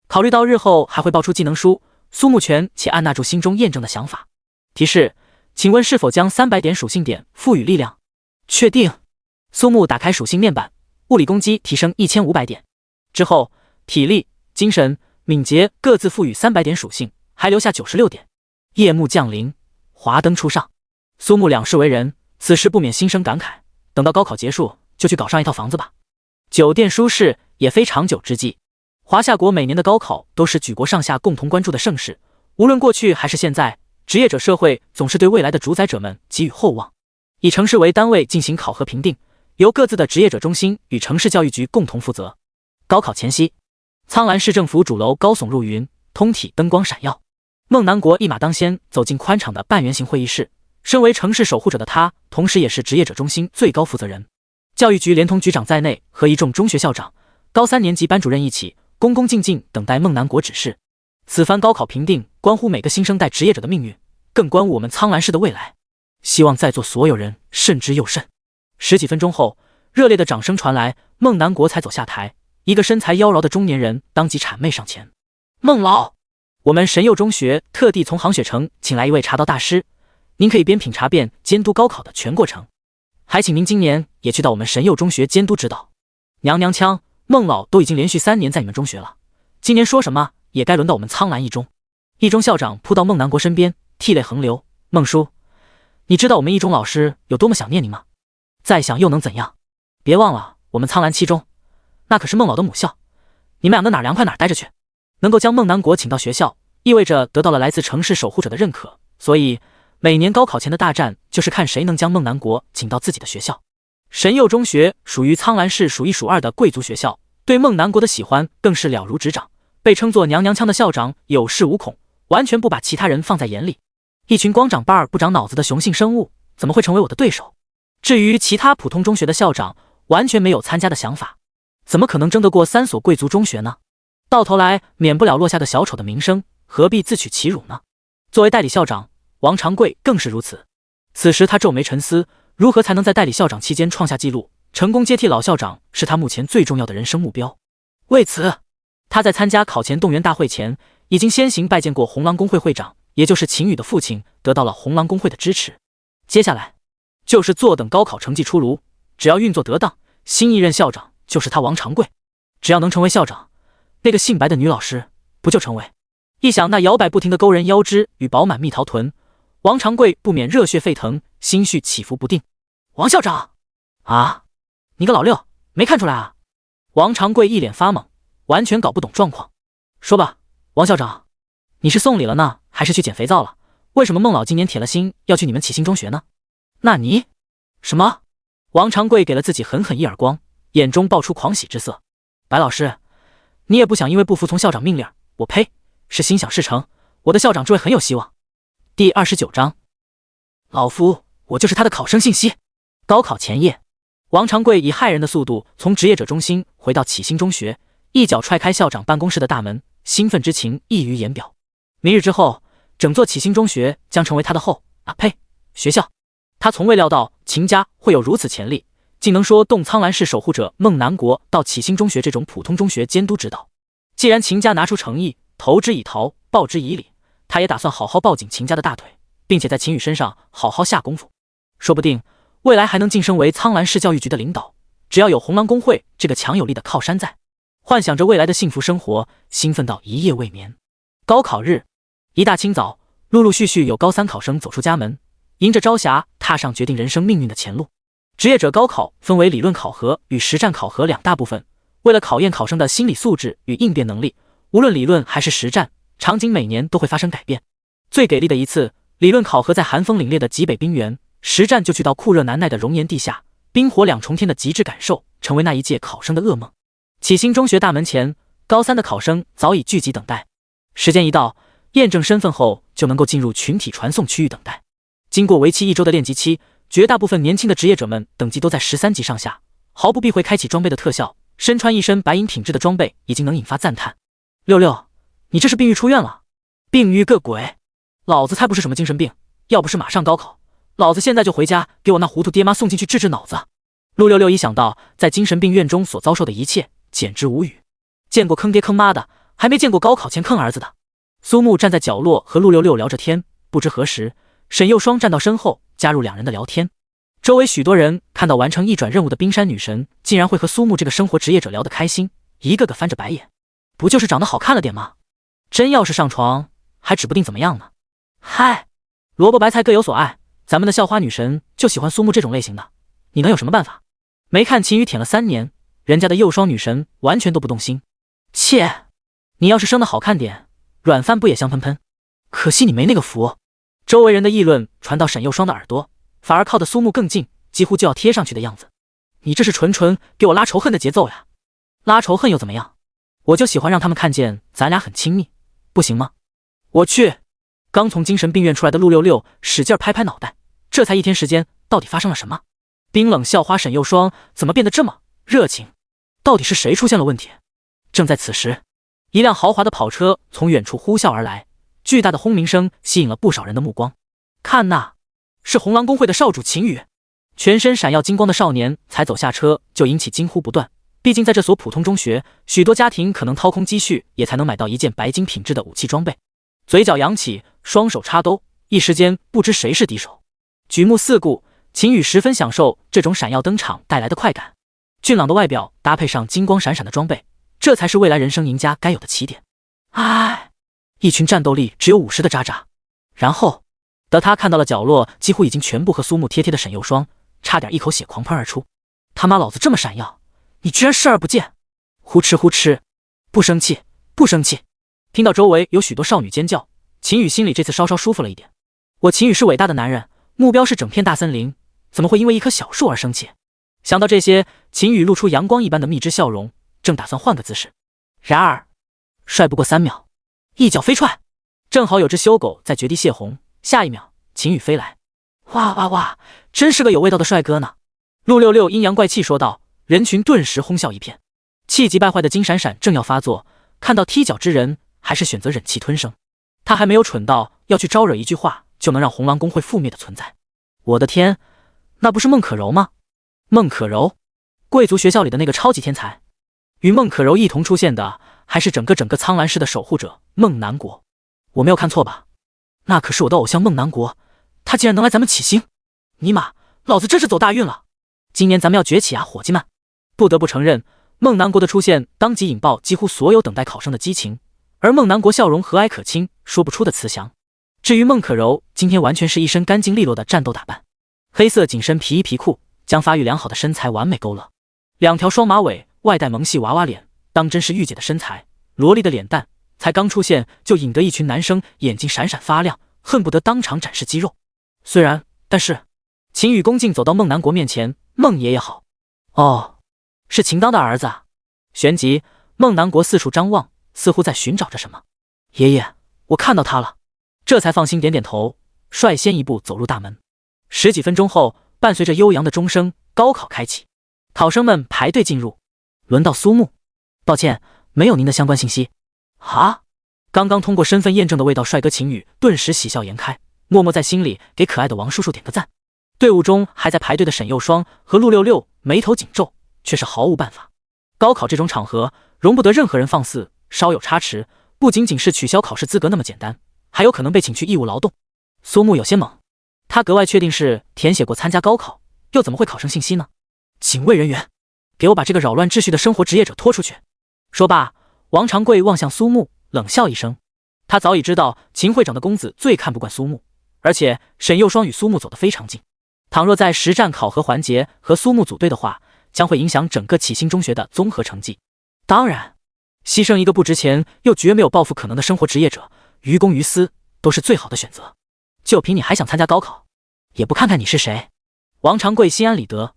考虑到日后还会爆出技能书，苏木全且按捺住心中验证的想法。提示，请问是否将300点属性点赋予力量？确定。苏木打开属性面板，物理攻击提升1500点，之后体力、精神、敏捷各自赋予300点属性，还留下96点。夜幕降临，华灯初上，苏木两世为人，此时不免心生感慨，等到高考结束就去搞上一套房子吧。酒店舒适也非长久之计。华夏国每年的高考都是举国上下共同关注的盛事，无论过去还是现在，职业者社会总是对未来的主宰者们给予厚望。以城市为单位进行考核评定，由各自的职业者中心与城市教育局共同负责。高考前夕，苍兰市政府主楼高耸入云，通体灯光闪耀。孟南国一马当先走进宽敞的半圆形会议室，身为城市守护者的他，同时也是职业者中心最高负责人。教育局连同局长在内，和一众中学校长、高3年级班主任一起恭恭敬敬等待孟南国指示。此番高考评定关乎每个新生代职业者的命运，更关乎我们苍兰市的未来，希望在座所有人慎之又慎。10几分钟后，热烈的掌声传来，孟南国才走下台，一个身材妖娆的中年人当即谄媚上前：孟老，我们神佑中学特地从杭雪城请来一位茶道大师，您可以边品茶边监督高考的全过程，还请您今年也去到我们神佑中学监督指导。娘娘腔，孟老都已经连续3年在你们中学了，今年说什么也该轮到我们苍兰一中。一中校长扑到孟南国身边，涕泪横流：孟叔，你知道我们一中老师有多么想念你吗？再想又能怎样？别忘了我们苍兰7中，那可是孟老的母校，你们两个哪凉快哪待着去。能够将孟南国请到学校，意味着得到了来自城市守护者的认可，所以每年高考前的大战就是看谁能将孟南国请到自己的学校。神佑中学属于苍兰市数1数2的贵族学校，对孟南国的喜欢更是了如指掌，被称作娘娘腔的校长有恃无恐，完全不把其他人放在眼里。一群光长巴不长脑子的雄性生物怎么会成为我的对手？至于其他普通中学的校长，完全没有参加的想法，怎么可能争得过3所贵族中学呢？到头来免不了落下个小丑的名声，何必自取其辱呢？作为代理校长，王长贵更是如此。此时他皱眉沉思，如何才能在代理校长期间创下纪录，成功接替老校长是他目前最重要的人生目标。为此，他在参加考前动员大会前，已经先行拜见过红狼工会会长，也就是秦羽的父亲，得到了红狼工会的支持。接下来就是坐等高考成绩出炉，只要运作得当，新一任校长就是他王长贵。只要能成为校长，那个姓白的女老师不就成为？一想那摇摆不停的勾人腰肢与饱满蜜桃臀，王长贵不免热血沸腾，心绪起伏不定。王校长啊，你个老六，没看出来啊？王长贵一脸发懵，完全搞不懂状况。说吧，王校长，你是送礼了呢，还是去捡肥皂了？为什么孟老今年铁了心要去你们启新中学呢？那你什么？王长贵给了自己狠狠一耳光，眼中爆出狂喜之色。白老师，你也不想因为不服从校长命令，我呸，是心想事成，我的校长之位很有希望。第29章，老夫我就是他的考生信息。高考前夜，王长贵以骇人的速度从职业者中心回到启新中学，一脚踹开校长办公室的大门，兴奋之情溢于言表。明日之后，整座启新中学将成为他的学校。他从未料到秦家会有如此潜力，竟能说动苍兰市守护者孟南国到启新中学这种普通中学监督指导。既然秦家拿出诚意，投之以桃，报之以礼，他也打算好好抱紧秦家的大腿，并且在秦宇身上好好下功夫，说不定未来还能晋升为苍兰市教育局的领导。只要有红狼公会这个强有力的靠山在，幻想着未来的幸福生活，兴奋到一夜未眠。高考日，一大清早，陆陆续续有高三考生走出家门，迎着朝霞踏上决定人生命运的前路。职业者高考分为理论考核与实战考核两大部分，为了考验考生的心理素质与应变能力，无论理论还是实战，场景每年都会发生改变。最给力的一次，理论考核在寒风凛冽的极北冰原，实战就去到酷热难耐的熔岩地下，冰火两重天的极致感受，成为那一届考生的噩梦。启新中学大门前，高三的考生早已聚集等待，时间一到，验证身份后就能够进入群体传送区域等待。经过为期1周的练级期，绝大部分年轻的职业者们等级都在13级上下，毫不避讳开启装备的特效，身穿一身白银品质的装备已经能引发赞叹。六六，你这是病愈出院了？病愈个鬼！老子才不是什么精神病，要不是马上高考，老子现在就回家给我那糊涂爹妈送进去治脑子。陆六六一想到在精神病院中所遭受的一切，简直无语。见过坑爹坑妈的，还没见过高考前坑儿子的。苏木站在角落和陆六六聊着天，不知何时，沈幼霜站到身后加入两人的聊天。周围许多人看到完成一转任务的冰山女神竟然会和苏木这个生活职业者聊得开心，一个个翻着白眼。不就是长得好看了点吗？真要是上床，还指不定怎么样呢。嗨，萝卜白菜各有所爱，咱们的校花女神就喜欢苏木这种类型的，你能有什么办法？没看秦宇舔了3年，人家的幼霜女神完全都不动心。切，你要是生得好看点，软饭不也香喷喷？可惜你没那个福。周围人的议论传到沈幼霜的耳朵，反而靠得苏木更近，几乎就要贴上去的样子。你这是纯纯给我拉仇恨的节奏呀！拉仇恨又怎么样？我就喜欢让他们看见咱俩很亲密，不行吗？我去！刚从精神病院出来的陆六六使劲拍拍脑袋，这才1天时间，到底发生了什么？冰冷校花沈幼霜怎么变得这么热情？到底是谁出现了问题？正在此时，一辆豪华的跑车从远处呼啸而来，巨大的轰鸣声吸引了不少人的目光。看那，是红狼公会的少主秦宇。全身闪耀金光的少年才走下车就引起惊呼不断，毕竟在这所普通中学，许多家庭可能掏空积蓄也才能买到一件白金品质的武器装备。嘴角扬起，双手插兜，一时间不知谁是敌手。举目四顾，秦宇十分享受这种闪耀登场带来的快感。俊朗的外表搭配上金光闪闪的装备，这才是未来人生赢家该有的起点。唉，一群战斗力只有50的渣渣。然后得他看到了角落几乎已经全部和苏木贴贴的沈幼霜，差点一口血狂喷而出。他妈老子这么闪耀，你居然视而不见！呼哧呼哧，不生气，不生气。听到周围有许多少女尖叫，秦宇心里这次稍稍舒服了一点。我秦宇是伟大的男人，目标是整片大森林，怎么会因为一棵小树而生气？想到这些，秦宇露出阳光一般的蜜汁笑容，正打算换个姿势，然而帅不过3秒，一脚飞踹，正好有只修狗在绝地泄洪。下一秒，秦宇飞来，哇哇哇，真是个有味道的帅哥呢！陆六六阴阳怪气说道，人群顿时哄笑一片。气急败坏的金闪闪正要发作，看到踢脚之人，还是选择忍气吞声。他还没有蠢到要去招惹一句话就能让红狼公会覆灭的存在。我的天，那不是孟可柔吗？孟可柔，贵族学校里的那个超级天才。与孟可柔一同出现的，还是整个苍兰市的守护者孟南国。我没有看错吧？那可是我的偶像孟南国，他竟然能来咱们启新！尼玛，老子真是走大运了！今年咱们要崛起啊，伙计们！不得不承认，孟南国的出现当即引爆几乎所有等待考生的激情，而孟南国笑容和蔼可亲，说不出的慈祥。至于孟可柔，今天完全是一身干净利落的战斗打扮，黑色紧身皮衣皮裤将发育良好的身材完美勾勒，两条双马尾外带萌系娃娃脸，当真是御姐的身材，萝莉的脸蛋才刚出现就引得一群男生眼睛闪闪发亮，恨不得当场展示肌肉。但是秦羽恭敬走到孟南国面前，孟爷爷好。哦，是秦当的儿子啊。旋即孟南国四处张望，似乎在寻找着什么。爷爷，我看到他了。这才放心点点头，率先一步走入大门。十几分钟后，伴随着悠扬的钟声，高考开启，考生们排队进入。轮到苏木，抱歉，没有您的相关信息。啊！刚刚通过身份验证的味道帅哥秦羽顿时喜笑颜开，默默在心里给可爱的王叔叔点个赞。队伍中还在排队的沈幼霜和陆六六眉头紧皱，却是毫无办法。高考这种场合容不得任何人放肆，稍有差池，不仅仅是取消考试资格那么简单，还有可能被请去义务劳动。苏木有些懵，他格外确定是填写过参加高考，又怎么会考生信息呢？警卫人员，给我把这个扰乱秩序的生活职业者拖出去。说罢，王长贵望向苏木，冷笑一声。他早已知道秦会长的公子最看不惯苏木，而且沈幼霜与苏木走得非常近，倘若在实战考核环节和苏木组队的话，将会影响整个启新中学的综合成绩。当然，牺牲一个不值钱又绝没有报复可能的生活职业者，于公于私都是最好的选择。就凭你还想参加高考，也不看看你是谁？王长贵心安理得，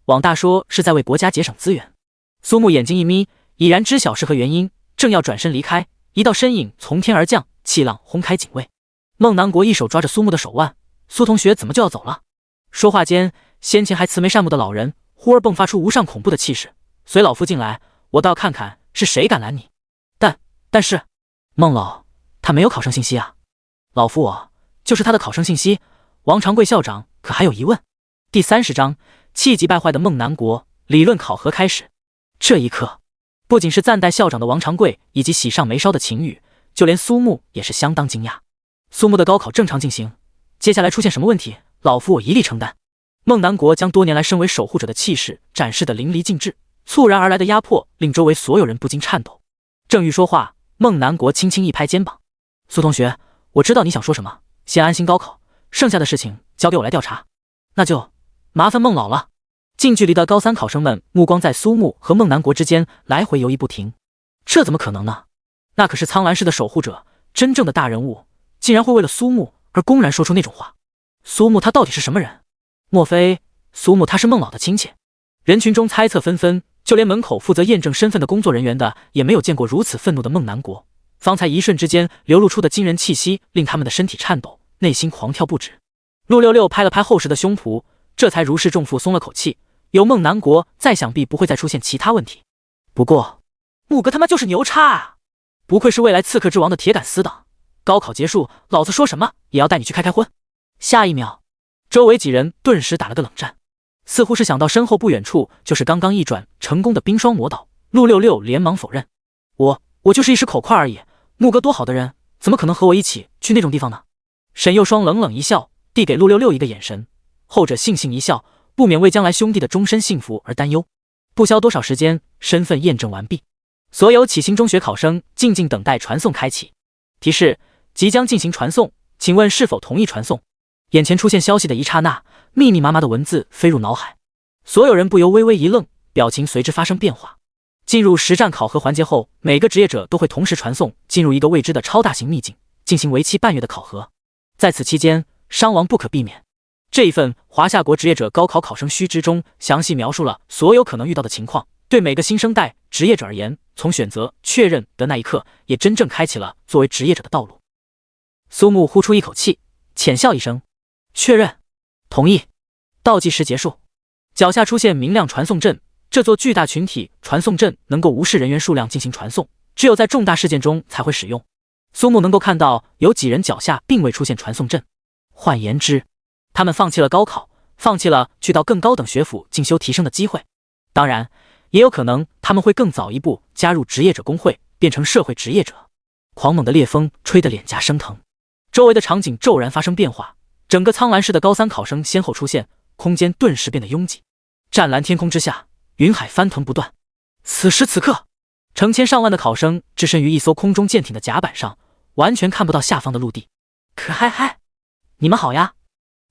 王大说是在为国家节省资源。苏木眼睛一眯，已然知晓是何原因，正要转身离开，一道身影从天而降，气浪轰开警卫。孟南国一手抓着苏木的手腕，苏同学怎么就要走了？说话间，先前还慈眉善目的老人忽而迸发出无上恐怖的气势，随老夫进来，我倒要看看是谁敢拦你。但是孟老他没有考生信息啊。老夫我就是他的考生信息。王长贵校长可还有疑问？第30章，气急败坏的孟南国，理论考核开始。这一刻，不仅是暂代校长的王长贵以及喜上眉梢的秦羽，就连苏木也是相当惊讶。苏木的高考正常进行，接下来出现什么问题，老夫我一力承担。孟南国将多年来身为守护者的气势展示得淋漓尽致，猝然而来的压迫令周围所有人不禁颤抖。正欲说话，孟南国轻轻一拍肩膀：苏同学，我知道你想说什么，先安心高考，剩下的事情交给我来调查。那就麻烦孟老了。近距离的高3考生们目光在苏木和孟南国之间来回游移不停。这怎么可能呢？那可是苍兰市的守护者，真正的大人物，竟然会为了苏木而公然说出那种话。苏木他到底是什么人？莫非苏木他是孟老的亲戚？人群中猜测纷纷，就连门口负责验证身份的工作人员的也没有见过如此愤怒的孟南国。方才一瞬之间流露出的惊人气息令他们的身体颤抖，内心狂跳不止。陆六六拍了拍厚实的胸脯，这才如释重负松了口气，有孟南国再想必不会再出现其他问题。不过木哥他妈就是牛叉啊，不愧是未来刺客之王的铁杆死党，高考结束老子说什么也要带你去开开荤。下一秒，周围几人顿时打了个冷战，似乎是想到身后不远处就是刚刚一转成功的冰霜魔岛。陆六六连忙否认：我就是一时口快而已，木哥多好的人，怎么可能和我一起去那种地方呢？沈幼霜冷冷一笑，递给陆六六一个眼神，后者悻悻一笑，不免为将来兄弟的终身幸福而担忧。不消多少时间，身份验证完毕，所有启新中学考生静静等待传送开启。提示：即将进行传送，请问是否同意传送？眼前出现消息的一刹那，密密麻麻的文字飞入脑海，所有人不由微微一愣，表情随之发生变化。进入实战考核环节后，每个职业者都会同时传送进入一个未知的超大型秘境，进行为期半月的考核。在此期间，伤亡不可避免。这一份华夏国职业者高考考生须知中详细描述了所有可能遇到的情况，对每个新生代职业者而言，从选择确认的那一刻，也真正开启了作为职业者的道路。苏木呼出一口气，浅笑一声：确认，同意。倒计时结束，脚下出现明亮传送阵。这座巨大群体传送阵能够无视人员数量进行传送，只有在重大事件中才会使用。苏木能够看到有几人脚下并未出现传送阵，换言之，他们放弃了高考，放弃了去到更高等学府进修提升的机会。当然，也有可能他们会更早一步加入职业者工会，变成社会职业者。狂猛的烈风吹得脸颊生疼，周围的场景骤然发生变化，整个苍兰市的高3考生先后出现，空间顿时变得拥挤。湛蓝天空之下，云海翻腾不断，此时此刻，成千上万的考生置身于一艘空中舰艇的甲板上，完全看不到下方的陆地。可嗨嗨，你们好呀！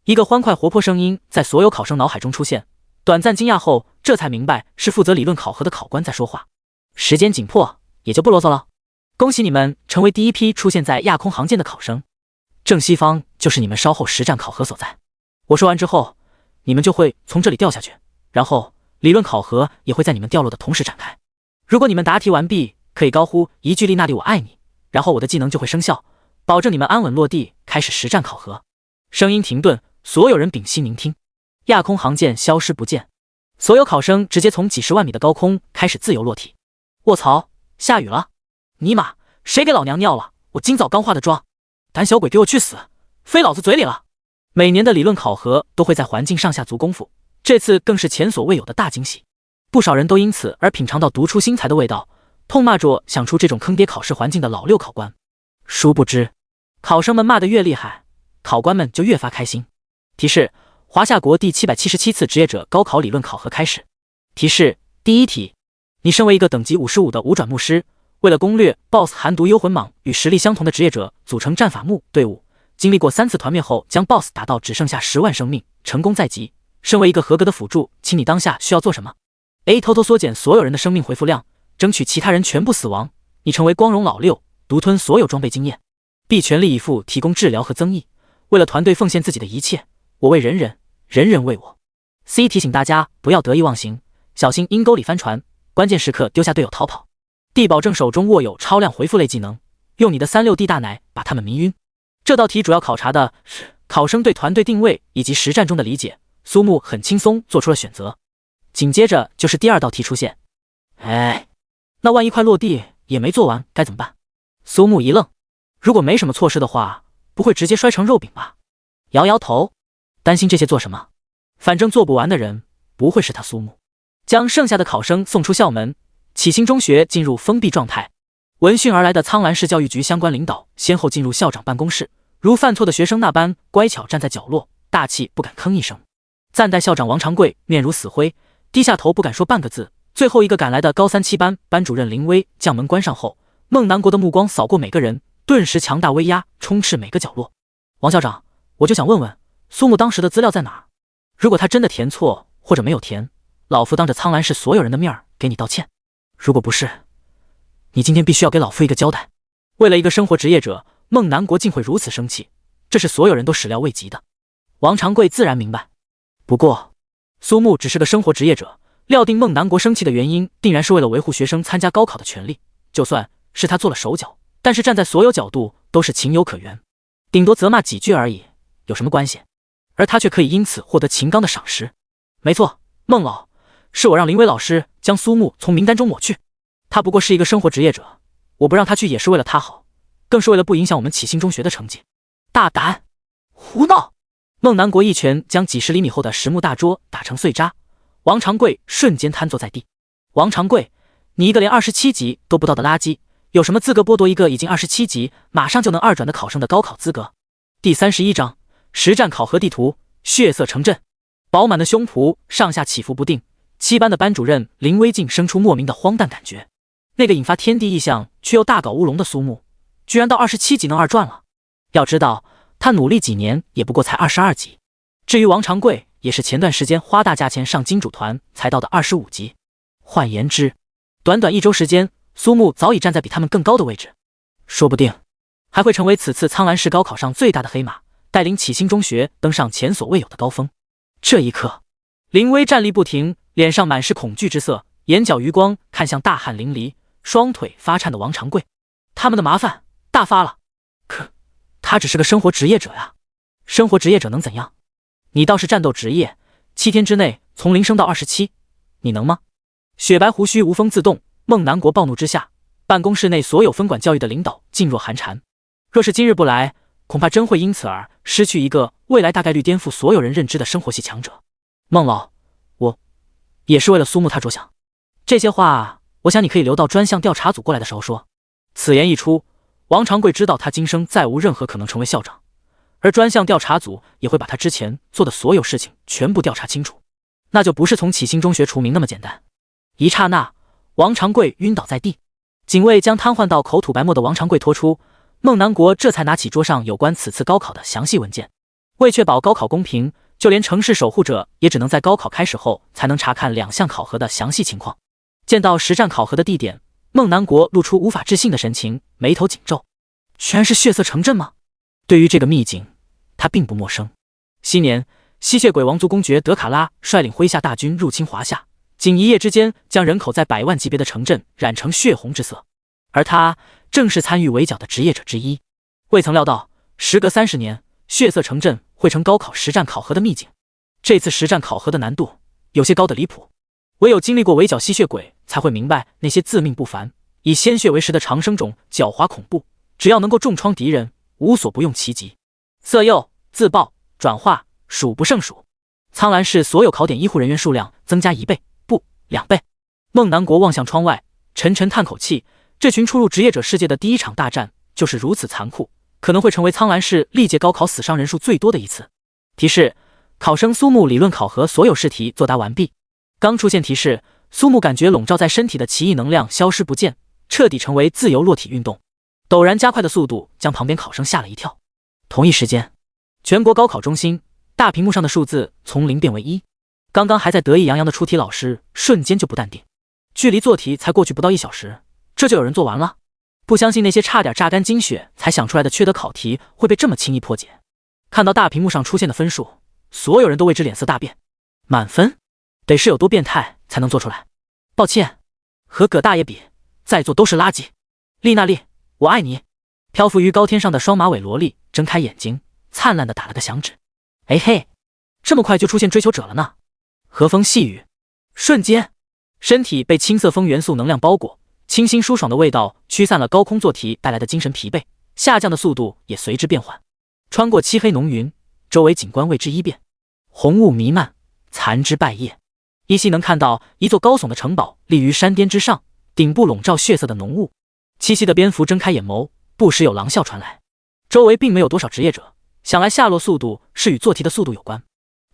一个欢快活泼声音在所有考生脑海中出现，短暂惊讶后，这才明白是负责理论考核的考官在说话。时间紧迫，也就不啰嗦了。恭喜你们成为第一批出现在亚空航舰的考生，正西方就是你们稍后实战考核所在。我说完之后，你们就会从这里掉下去，然后理论考核也会在你们掉落的同时展开。如果你们答题完毕，可以高呼一句丽娜丽我爱你，然后我的技能就会生效，保证你们安稳落地，开始实战考核。声音停顿，所有人屏息聆听。亚空航舰消失不见，所有考生直接从几十万米的高空开始自由落体。卧槽，下雨了！尼玛，谁给老娘尿了？我今早刚化的妆，胆小鬼给我去死，飞老子嘴里了！每年的理论考核都会在环境上下足功夫，这次更是前所未有的大惊喜。不少人都因此而品尝到独出心裁的味道，痛骂着想出这种坑爹考试环境的老六考官。殊不知，考生们骂得越厉害，考官们就越发开心。提示：华夏国第777次职业者高考理论考核开始。提示：第一题，你身为一个等级55的五转牧师，为了攻略 BOSS 寒毒幽魂蟒与实力相同的职业者组成战法木队伍，经历过3次团灭后将 BOSS 打到只剩下10万生命，成功在即。身为一个合格的辅助，请你当下需要做什么 ？A. 偷偷缩减所有人的生命回复量，争取其他人全部死亡，你成为光荣老六，独吞所有装备经验。B. 全力以赴提供治疗和增益，为了团队奉献自己的一切，我为人人，人人为我。C. 提醒大家不要得意忘形，小心阴沟里翻船，关键时刻丢下队友逃跑。D. 保证手中握有超量回复类技能，用你的36D 大奶把他们迷晕。这道题主要考察的是考生对团队定位以及实战中的理解，苏木很轻松做出了选择。紧接着就是第二道题出现。哎，那万一快落地也没做完该怎么办？苏木一愣，如果没什么措施的话，不会直接摔成肉饼吧？摇摇头，担心这些做什么？反正做不完的人不会是他苏木。将剩下的考生送出校门，启星中学进入封闭状态。闻讯而来的苍兰市教育局相关领导先后进入校长办公室，如犯错的学生那般乖巧站在角落，大气不敢吭一声。暂代校长王长贵面如死灰，低下头不敢说半个字。最后一个赶来的高3、7班班主任林威将门关上后，孟南国的目光扫过每个人，顿时强大威压充斥每个角落。王校长，我就想问问，苏木当时的资料在哪儿？如果他真的填错或者没有填，老夫当着苍兰市所有人的面给你道歉。如果不是，你今天必须要给老夫一个交代。为了一个生活职业者，孟南国竟会如此生气，这是所有人都始料未及的。王长贵自然明白，不过苏木只是个生活职业者，料定孟南国生气的原因定然是为了维护学生参加高考的权利。就算是他做了手脚，但是站在所有角度都是情有可原，顶多责骂几句而已，有什么关系？而他却可以因此获得秦刚的赏识。没错，孟老，是我让林威老师将苏木从名单中抹去。他不过是一个生活职业者，我不让他去也是为了他好，更是为了不影响我们启星中学的成绩。大胆胡闹！孟南国一拳将几十厘米厚的实木大桌打成碎渣，王长贵瞬间瘫坐在地。王长贵，你一个连27级都不到的垃圾，有什么资格剥夺一个已经27级马上就能2转的考生的高考资格？第31章实战考核地图，血色城镇。饱满的胸脯上下起伏不定，7班的班主任林威竟生出莫名的荒诞感觉。那个引发天地异象却又大搞乌龙的苏木，居然到27级能2转了。要知道他努力几年也不过才22级。至于王长贵，也是前段时间花大价钱上金主团才到的25级。换言之，短短1周时间，苏木早已站在比他们更高的位置，说不定还会成为此次苍兰市高考上最大的黑马，带领启星中学登上前所未有的高峰。这一刻，林威站立不停，脸上满是恐惧之色，眼角余光看向大汗淋漓、双腿发颤的王长贵。他们的麻烦大发了。可他只是个生活职业者呀，生活职业者能怎样？你倒是战斗职业，7天之内从0升到27，你能吗？雪白胡须无风自动，孟南国暴怒之下，办公室内所有分管教育的领导噤若寒蝉。若是今日不来，恐怕真会因此而失去一个未来大概率颠覆所有人认知的生活系强者。孟老，我也是为了苏木他着想，这些话我想你可以留到专项调查组过来的时候说。此言一出，王长贵知道他今生再无任何可能成为校长，而专项调查组也会把他之前做的所有事情全部调查清楚，那就不是从启星中学除名那么简单。一刹那，王长贵晕倒在地。警卫将瘫痪到口吐白沫的王长贵拖出，孟南国这才拿起桌上有关此次高考的详细文件。为确保高考公平，就连城市守护者也只能在高考开始后才能查看2项考核的详细情况。见到实战考核的地点，孟南国露出无法置信的神情，眉头紧皱。居然是血色城镇吗？对于这个秘境，他并不陌生。昔年，吸血鬼王族公爵德卡拉率领麾下大军入侵华夏，仅一夜之间将人口在100万级别的城镇染成血红之色，而他正是参与围剿的职业者之一。未曾料到，时隔30年，血色城镇会成高考实战考核的秘境。这次实战考核的难度有些高的离谱，唯有经历过围剿吸血鬼，才会明白那些自命不凡、以鲜血为食的长生种狡猾恐怖。只要能够重创敌人，无所不用其极。色诱、自爆、转化数不胜数。苍兰市所有考点医护人员数量增加1倍，不2倍。孟南国望向窗外，沉沉叹口气。这群初入职业者世界的第一场大战就是如此残酷，可能会成为苍兰市历届高考死伤人数最多的一次。提示：考生苏木理论考核所有试题作答完毕。刚出现提示，苏木感觉笼罩在身体的奇异能量消失不见，彻底成为自由落体运动。陡然加快的速度将旁边考生吓了一跳。同一时间，全国高考中心大屏幕上的数字从0变为1。刚刚还在得意洋洋的出题老师瞬间就不淡定。距离做题才过去不到1小时，这就有人做完了？不相信那些差点榨干精血才想出来的缺德考题会被这么轻易破解。看到大屏幕上出现的分数，所有人都为之脸色大变。满分？得是有多变态才能做出来？抱歉，和葛大爷比，在座都是垃圾。丽娜丽，我爱你。漂浮于高天上的双马尾萝莉睁开眼睛，灿烂的打了个响指。哎嘿，这么快就出现追求者了呢？和风细雨，瞬间，身体被青色风元素能量包裹，清新舒爽的味道驱散了高空做题带来的精神疲惫，下降的速度也随之变缓。穿过漆黑浓云，周围景观为之一变，红雾弥漫，残枝败叶，依稀能看到一座高耸的城堡立于山巅之上，顶部笼罩血色的浓雾。栖息的蝙蝠睁开眼眸，不时有狼啸传来。周围并没有多少职业者，想来下落速度是与做题的速度有关。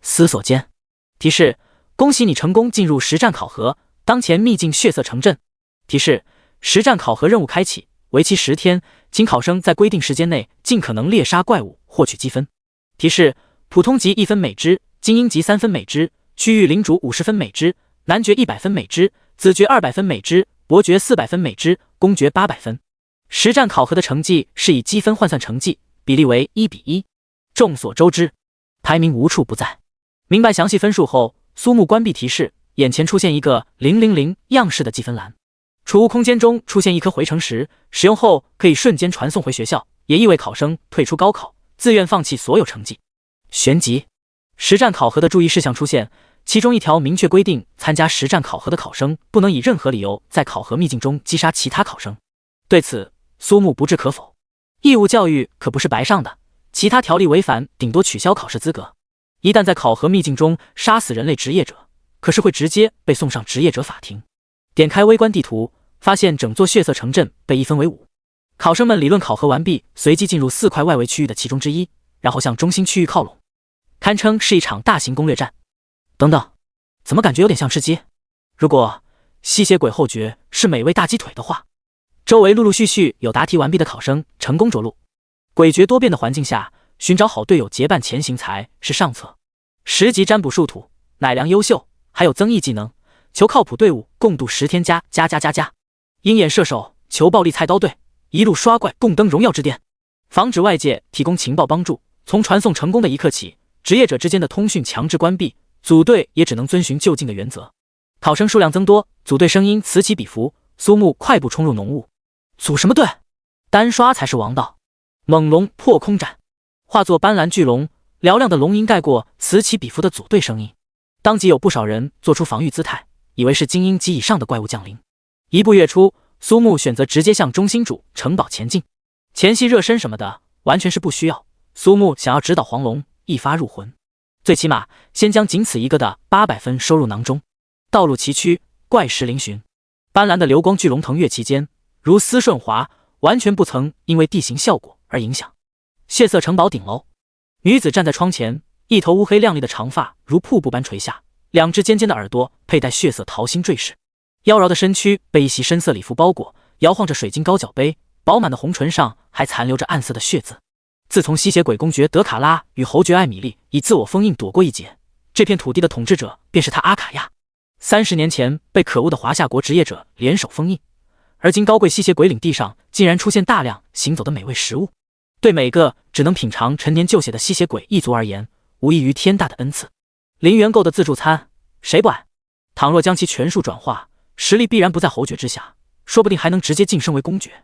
思索间，提示：恭喜你成功进入实战考核，当前秘境血色城镇。提示：实战考核任务开启，为期10天，请考生在规定时间内尽可能猎杀怪物，获取积分。提示：普通级1分每支，精英级3分每支，区域领主50分每支，男爵100分每支，子爵200分每支，伯爵400分每支，公爵800分。实战考核的成绩是以积分换算成绩，比例为1比1。众所周知，排名无处不在。明白详细分数后，苏木关闭提示，眼前出现一个000样式的积分栏。储物空间中出现一颗回城石，使用后可以瞬间传送回学校，也意味考生退出高考，自愿放弃所有成绩。旋即，实战考核的注意事项出现，其中一条明确规定，参加实战考核的考生不能以任何理由在考核秘境中击杀其他考生。对此，苏木不置可否。义务教育可不是白上的，其他条例违反，顶多取消考试资格。一旦在考核秘境中杀死人类职业者，可是会直接被送上职业者法庭。点开微观地图，发现整座血色城镇被一分为5。考生们理论考核完毕，随即进入4块外围区域的其中之一，然后向中心区域靠拢，堪称是一场大型攻略战。等等，怎么感觉有点像吃鸡？如果吸血鬼后诀是美味大鸡腿的话，周围陆陆续续有答题完毕的考生成功着陆。诡谲多变的环境下，寻找好队友结伴前行才是上策。10级占卜树土，乃良优秀，还有增益技能，求靠谱队伍共度10天加。鹰眼射手，求暴力菜刀队，一路刷怪共登荣耀之巅。防止外界提供情报帮助，从传送成功的一刻起，职业者之间的通讯强制关闭，组队也只能遵循就近的原则。考生数量增多，组队声音此起彼伏，苏木快步冲入浓雾。组什么队？单刷才是王道。猛龙破空斩，化作斑斓巨龙，嘹亮的龙吟盖过此起彼伏的组队声音。当即有不少人做出防御姿态，以为是精英级以上的怪物降临。一步跃出，苏木选择直接向中心主城堡前进。前期热身什么的完全是不需要，苏木想要直捣黄龙，一发入魂。最起码先将仅此一个的800分收入囊中。道路崎岖，怪石嶙峋，斑斓的流光巨龙腾跃其间，如丝顺滑，完全不曾因为地形效果而影响。血色城堡顶楼，女子站在窗前，一头乌黑亮丽的长发如瀑布般垂下，2只尖尖的耳朵佩戴血色桃心坠饰，妖娆的身躯被一袭深色礼服包裹，摇晃着水晶高脚杯，饱满的红唇上还残留着暗色的血渍。自从吸血鬼公爵德卡拉与侯爵艾米丽以自我封印躲过一劫，这片土地的统治者便是他阿卡亚。30年前被可恶的华夏国职业者联手封印，而今高贵吸血鬼领地上竟然出现大量行走的美味食物，对每个只能品尝陈年旧血的吸血鬼一族而言，无异于天大的恩赐。零元购的自助餐，谁不爱？倘若将其全数转化，实力必然不在侯爵之下，说不定还能直接晋升为公爵。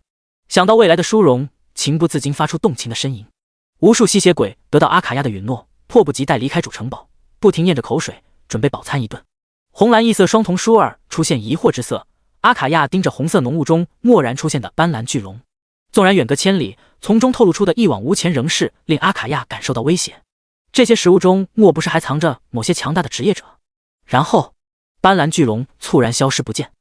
想到未来的殊荣，情不自禁发出动情的呻吟。无数吸血鬼得到阿卡亚的允诺，迫不及待离开主城堡，不停咽着口水，准备饱餐一顿。红蓝异色双瞳舒儿出现疑惑之色，阿卡亚盯着红色浓雾中蓦然出现的斑斓巨龙，纵然远隔千里，从中透露出的一往无前仍是令阿卡亚感受到威胁。这些食物中莫不是还藏着某些强大的职业者？然后，斑斓巨龙猝然消失不见。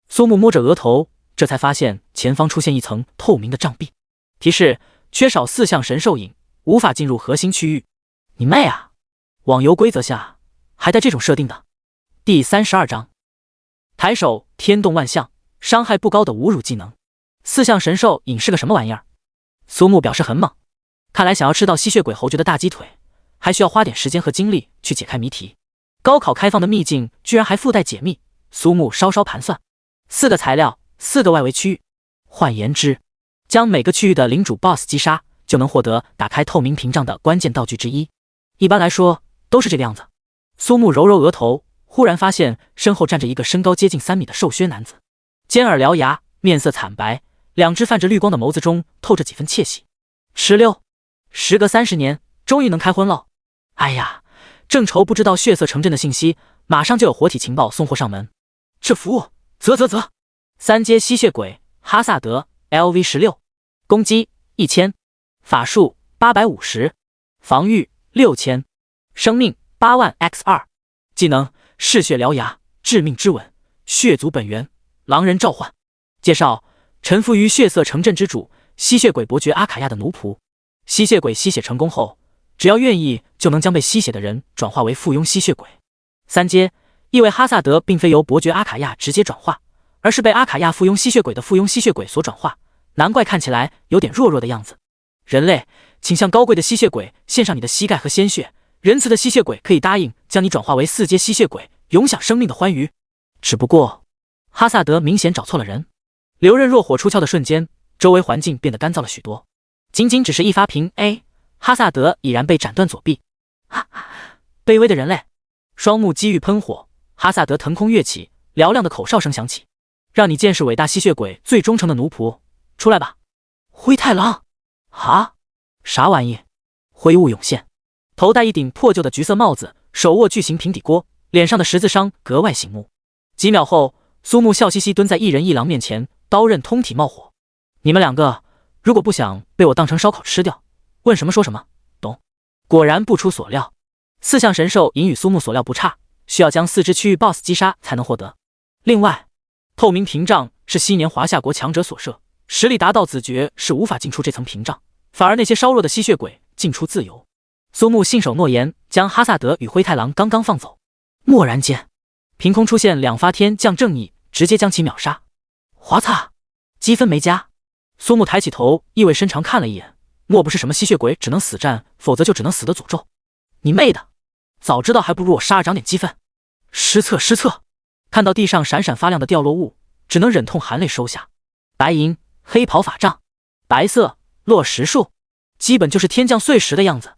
苏木摸着额头，这才发现前方出现一层透明的障壁，提示缺少4项神兽影，无法进入核心区域。你妹啊！网游规则下还带这种设定的？第32章，抬手天动万象，伤害不高的侮辱技能。4项神兽影是个什么玩意儿？苏木表示很懵，看来想要吃到吸血鬼侯爵的大鸡腿，还需要花点时间和精力去解开谜题。高考开放的秘境居然还附带解密，苏木稍稍盘算，4个材料，4个外围区域。换言之，将每个区域的领主 BOSS 击杀，就能获得打开透明屏障的关键道具之一。一般来说都是这个样子。苏木揉揉额头，忽然发现身后站着一个身高接近3米的瘦削男子，尖耳獠牙，面色惨白，2只泛着绿光的眸子中透着几分窃喜。石榴，时隔30年，终于能开荤了。哎呀，正愁不知道血色城镇的信息，马上就有活体情报送货上门。这服务，啧。3阶吸血鬼哈萨德 LV16， 攻击1000，法术850，防御6000，生命8万 x2， 技能嗜血獠牙，致命之吻，血族本源，狼人召唤。介绍：臣服于血色城镇之主吸血鬼伯爵阿卡亚的奴仆。吸血鬼吸血成功后，只要愿意就能将被吸血的人转化为附庸吸血鬼。3阶意味哈萨德并非由伯爵阿卡亚直接转化，而是被阿卡亚附庸吸血鬼的附庸吸血鬼所转化，难怪看起来有点弱弱的样子。人类，请向高贵的吸血鬼献上你的膝盖和鲜血，仁慈的吸血鬼可以答应将你转化为4阶吸血鬼，永享生命的欢愉。只不过哈萨德明显找错了人。流刃若火出鞘的瞬间，周围环境变得干燥了许多。仅仅只是一发平 A， 哈萨德已然被斩断左臂。卑微的人类！双目机遇喷火，哈萨德腾空跃起，嘹亮的口哨声响起：让你见识伟大吸血鬼最忠诚的奴仆，出来吧！灰太狼！啊，啥玩意？灰雾涌现，头戴一顶破旧的橘色帽子，手握巨型平底锅，脸上的十字伤格外醒目。几秒后，苏木笑嘻嘻蹲在一人一狼面前，刀刃通体冒火。你们2个，如果不想被我当成烧烤吃掉，问什么说什么，懂？果然不出所料，4项神兽引与苏木所料不差，需要将4只区域 BOSS 击杀才能获得。另外，透明屏障是昔年华夏国强者所设，实力达到子爵是无法进出这层屏障，反而那些稍弱的吸血鬼进出自由。苏木信守诺言，将哈萨德与灰太狼刚刚放走，蓦然间，凭空出现2发天降正义，直接将其秒杀。华擦，积分没加。苏木抬起头，意味深长看了一眼，莫不是什么吸血鬼只能死战，否则就只能死的诅咒？你妹的！早知道还不如我杀了涨点积分。失策！看到地上闪闪发亮的掉落物，只能忍痛含泪收下。白银黑袍法杖，白色落石术，基本就是天降碎石的样子。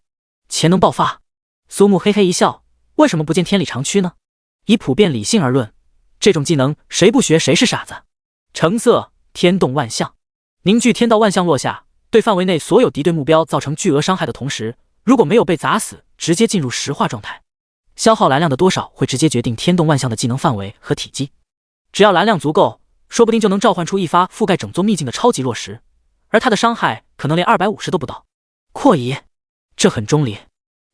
潜能爆发！苏木嘿嘿一笑，为什么不见天理常区呢？以普遍理性而论，这种技能谁不学谁是傻子。橙色天动万象，凝聚天道万象落下，对范围内所有敌对目标造成巨额伤害的同时，如果没有被砸死，直接进入石化状态。消耗蓝量的多少会直接决定天动万象的技能范围和体积。只要蓝量足够，说不定就能召唤出一发覆盖整座秘境的超级落石，而它的伤害可能连250都不到。扩移，这很中立。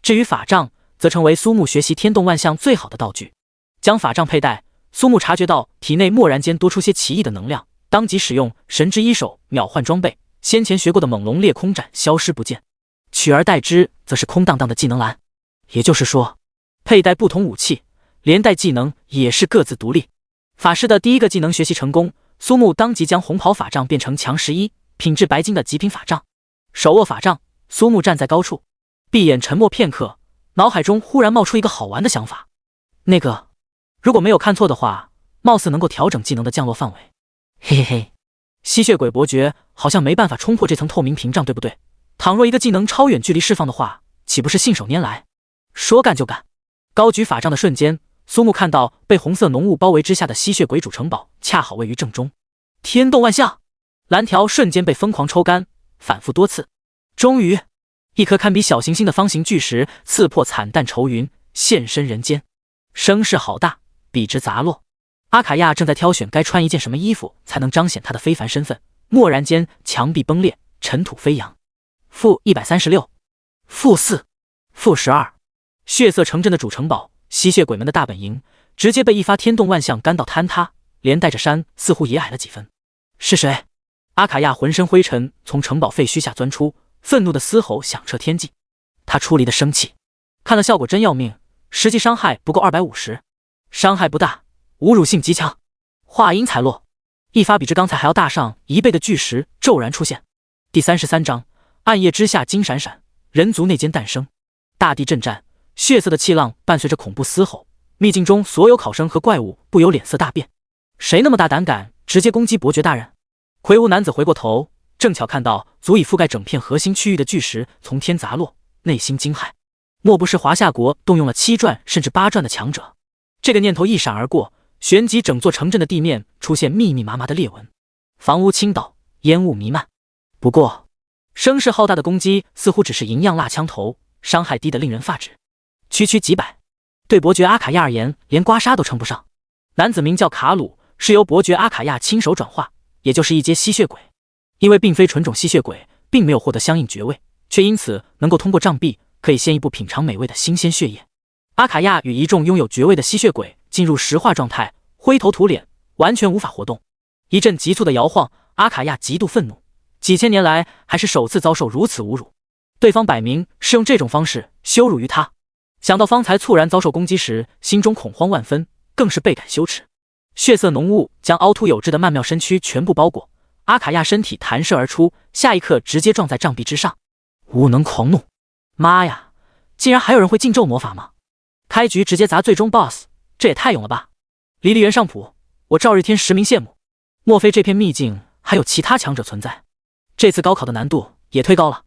至于法杖，则成为苏木学习天动万象最好的道具。将法杖佩戴，苏木察觉到体内蓦然间多出些奇异的能量，当即使用神之一手秒换装备，先前学过的猛龙裂空斩消失不见，取而代之则是空荡荡的技能栏。也就是说，佩戴不同武器，连带技能也是各自独立。法师的第一个技能学习成功，苏木当即将红袍法杖变成强11，品质白金的极品法杖。手握法杖，苏木站在高处，闭眼沉默片刻，脑海中忽然冒出一个好玩的想法。那个，如果没有看错的话，貌似能够调整技能的降落范围。嘿嘿嘿，吸血鬼伯爵好像没办法冲破这层透明屏障，对不对？倘若一个技能超远距离释放的话，岂不是信手拈来？说干就干。高举法杖的瞬间，苏木看到被红色浓雾包围之下的吸血鬼主城堡恰好位于正中。天动万象，蓝条瞬间被疯狂抽干，反复多次。终于，一颗堪比小行星的方形巨石刺破惨淡愁云，现身人间。声势好大，笔直杂落。阿卡亚正在挑选该穿一件什么衣服才能彰显他的非凡身份，蓦然间墙壁崩裂，尘土飞扬。-136，-4，-12，血色城镇的主城堡，吸血鬼们的大本营，直接被一发天动万象干到坍塌，连带着山似乎也矮了几分。是谁？阿卡亚浑身灰尘从城堡废墟下钻出，愤怒的嘶吼响彻天际。他出离的生气，看了效果真要命，实际伤害不够250，伤害不大，侮辱性极强。话音才落，一发比之刚才还要大上1倍的巨石骤然出现。第33章，暗夜之下金闪闪，人族内奸诞生。大地震颤，血色的气浪伴随着恐怖嘶吼，秘境中所有考生和怪物不由脸色大变。谁那么大胆敢直接攻击伯爵大人？魁梧男子回过头，正巧看到足以覆盖整片核心区域的巨石从天砸落，内心惊骇，莫不是华夏国动用了7转甚至8转的强者？这个念头一闪而过，旋即整座城镇的地面出现密密麻麻的裂纹，房屋倾倒，烟雾弥漫。不过声势浩大的攻击似乎只是银样蜡枪头，伤害低得令人发指，区区几百，对伯爵阿卡亚而言连刮痧都称不上。男子名叫卡鲁，是由伯爵阿卡亚亲手转化，也就是一阶吸血鬼。因为并非纯种吸血鬼，并没有获得相应爵位，却因此能够通过障壁可以先一步品尝美味的新鲜血液。阿卡亚与一众拥有爵位的吸血鬼进入石化状态，灰头土脸，完全无法活动。一阵急促的摇晃，阿卡亚极度愤怒，几千年来还是首次遭受如此侮辱。对方摆明是用这种方式羞辱于他。想到方才猝然遭受攻击时，心中恐慌万分，更是倍感羞耻。血色浓雾将凹凸有致的曼妙身躯全部包裹，阿卡亚身体弹射而出，下一刻直接撞在障壁之上。无能狂怒，妈呀，竟然还有人会禁咒魔法吗？开局直接砸最终 BOSS， 这也太勇了吧！离离原上谱，我赵日天实名羡慕。莫非这片秘境还有其他强者存在？这次高考的难度也推高了。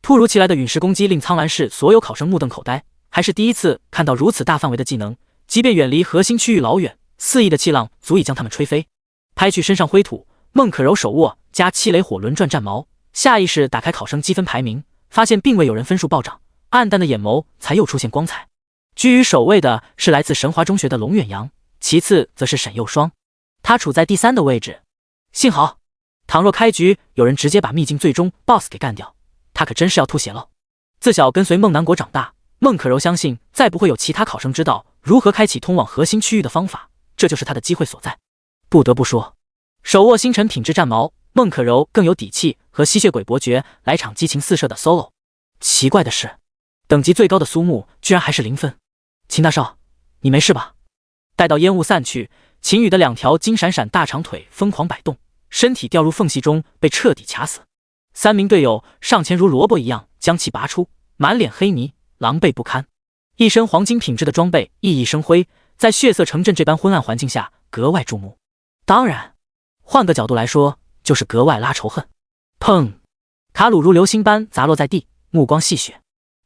突如其来的陨石攻击令苍兰市所有考生目瞪口呆，还是第一次看到如此大范围的技能，即便远离核心区域老远，4亿的气浪足以将他们吹飞。拍去身上灰土，孟可柔手握加7雷火轮转战矛，下意识打开考生积分排名，发现并未有人分数暴涨，暗淡的眼眸才又出现光彩。居于首位的是来自神华中学的龙远阳，其次则是沈幼霜，他处在第3的位置。幸好，倘若开局有人直接把秘境最终 BOSS 给干掉，他可真是要吐血了。自小跟随孟南国长大，孟可柔相信再不会有其他考生知道如何开启通往核心区域的方法，这就是他的机会所在。不得不说，手握星辰品质战矛，孟可柔更有底气和吸血鬼伯爵来场激情四射的 solo。 奇怪的是，等级最高的苏木居然还是0分。秦大少，你没事吧？待到烟雾散去，秦羽的2条金闪闪大长腿疯狂摆动，身体掉入缝隙中被彻底卡死。3名队友上前如萝卜一样将其拔出，满脸黑泥，狼狈不堪。一身黄金品质的装备熠熠生辉，在血色城镇这般昏暗环境下格外注目。当然，换个角度来说，就是格外拉仇恨。砰！卡鲁如流星般砸落在地，目光戏谑。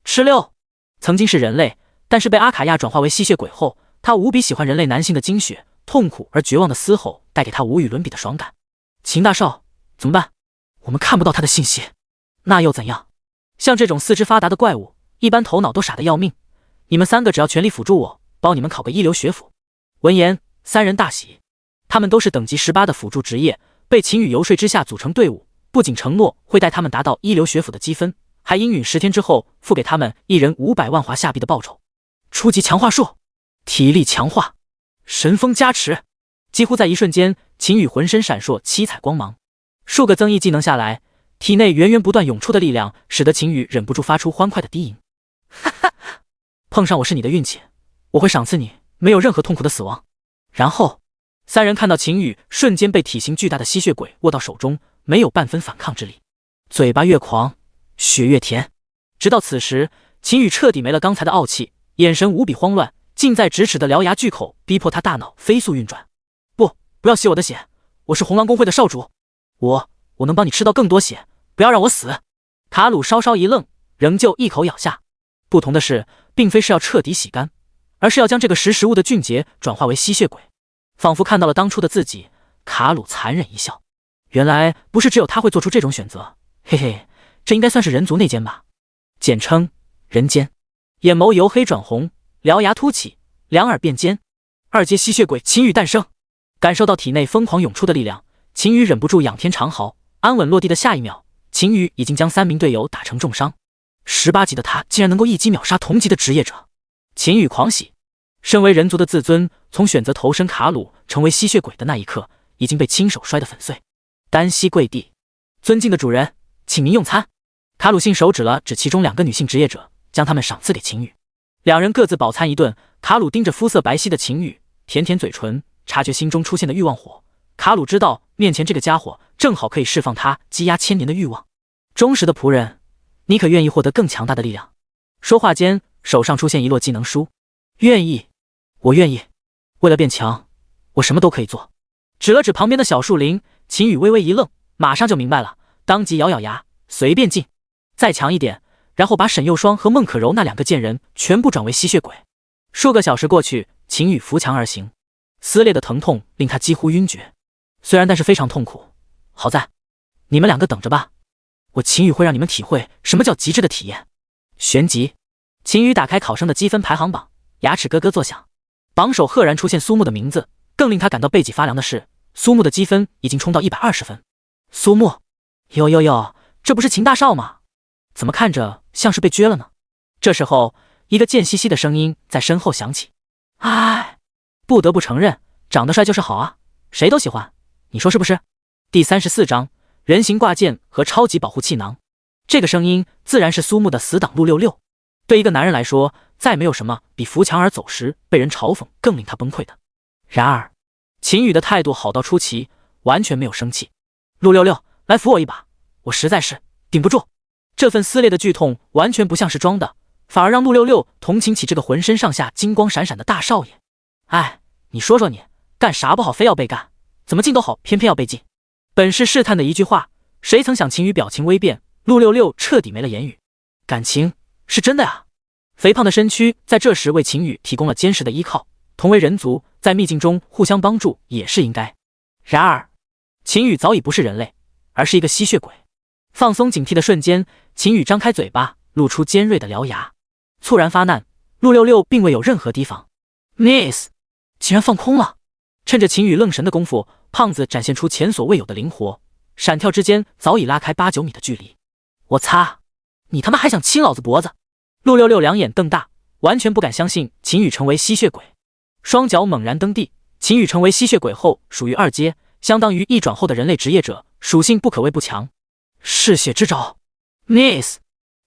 吃6！曾经是人类，但是被阿卡亚转化为吸血鬼后，他无比喜欢人类男性的精血，痛苦而绝望的嘶吼带给他无与伦比的爽感。秦大少，怎么办？我们看不到他的信息。那又怎样？像这种四肢发达的怪物，一般头脑都傻得要命。你们3个只要全力辅助我，帮你们考个一流学府。闻言，3人大喜。他们都是等级18的辅助职业，被秦羽游说之下组成队伍，不仅承诺会带他们达到一流学府的积分，还应允10天之后付给他们一人500万华夏币的报酬。初级强化术，体力强化，神风加持。几乎在一瞬间，秦羽浑身闪烁七彩光芒，数个增益技能下来，体内源源不断涌出的力量使得秦羽忍不住发出欢快的低吟。哈哈，碰上我是你的运气，我会赏赐你没有任何痛苦的死亡。然后三人看到秦羽瞬间被体型巨大的吸血鬼握到手中，没有半分反抗之力，嘴巴越狂，血越甜。直到此时，秦羽彻底没了刚才的傲气，眼神无比慌乱，近在咫尺的獠牙巨口逼迫他大脑飞速运转。不要吸我的血，我是红狼公会的少主，我能帮你吃到更多血，不要让我死。卡鲁稍稍一愣，仍旧一口咬下。不同的是，并非是要彻底洗干，而是要将这个识时务的俊杰转化为吸血鬼。仿佛看到了当初的自己，卡鲁残忍一笑。原来不是只有他会做出这种选择，嘿嘿，这应该算是人族内奸吧，简称人奸。眼眸由黑转红，獠牙凸起，两耳变尖，二阶吸血鬼秦羽诞生。感受到体内疯狂涌出的力量，秦羽忍不住仰天长嚎。安稳落地的下一秒，秦羽已经将3名队友打成重伤。18级的他竟然能够一击秒杀同级的职业者，秦羽狂喜。身为人族的自尊，从选择投身卡鲁成为吸血鬼的那一刻，已经被亲手摔得粉碎。单膝跪地，尊敬的主人，请您用餐。卡鲁信手指了指其中2个女性职业者，将他们赏赐给秦羽。2人各自饱餐一顿。卡鲁盯着肤色白皙的秦羽，舔舔嘴唇，察觉心中出现的欲望火。卡鲁知道面前这个家伙正好可以释放他积压千年的欲望。忠实的仆人，你可愿意获得更强大的力量？说话间，手上出现一摞技能书。愿意，我愿意。为了变强，我什么都可以做。指了指旁边的小树林，秦羽微微一愣，马上就明白了，当即咬咬牙，随便进，再强一点，然后把沈幼霜和孟可柔那2个贱人全部转为吸血鬼。数个小时过去，秦羽扶墙而行，撕裂的疼痛令他几乎晕厥。虽然但是非常痛苦。好在，你们2个等着吧，我秦羽会让你们体会什么叫极致的体验。旋即，秦羽打开考生的积分排行榜，牙齿咯咯作响，榜首赫然出现苏木的名字。更令他感到背脊发凉的是，苏木的积分已经冲到120分。苏木，哟，这不是秦大少吗？怎么看着像是被撅了呢？这时候，一个贱兮兮的声音在身后响起：“哎，不得不承认，长得帅就是好啊，谁都喜欢，你说是不是？”第34章人形挂件和超级保护气囊。这个声音自然是苏木的死党陆66。对一个男人来说，再没有什么比扶墙而走时被人嘲讽更令他崩溃的。然而，秦羽的态度好到出奇，完全没有生气。陆66，来扶我一把，我实在是顶不住。这份撕裂的剧痛完全不像是装的，反而让陆66同情起这个浑身上下金光闪闪的大少爷。哎，你说说你，干啥不好非要被干，怎么进都好，偏偏要被禁。本是试探的一句话，谁曾想秦羽表情微变，陆66彻底没了言语。感情是真的啊！肥胖的身躯在这时为秦羽提供了坚实的依靠，同为人族，在秘境中互相帮助也是应该。然而，秦羽早已不是人类，而是一个吸血鬼。放松警惕的瞬间，秦羽张开嘴巴，露出尖锐的獠牙。猝然发难，陆66并未有任何提防。Miss， 竟然放空了！趁着秦羽愣神的功夫，胖子展现出前所未有的灵活，闪跳之间早已拉开8、9米的距离。我擦，你他妈还想亲老子脖子！陆66两眼瞪大，完全不敢相信秦羽成为吸血鬼。双脚猛然蹬地，秦羽成为吸血鬼后属于2阶，相当于一转后的人类职业者，属性不可谓不强。嗜血之爪 ，Miss，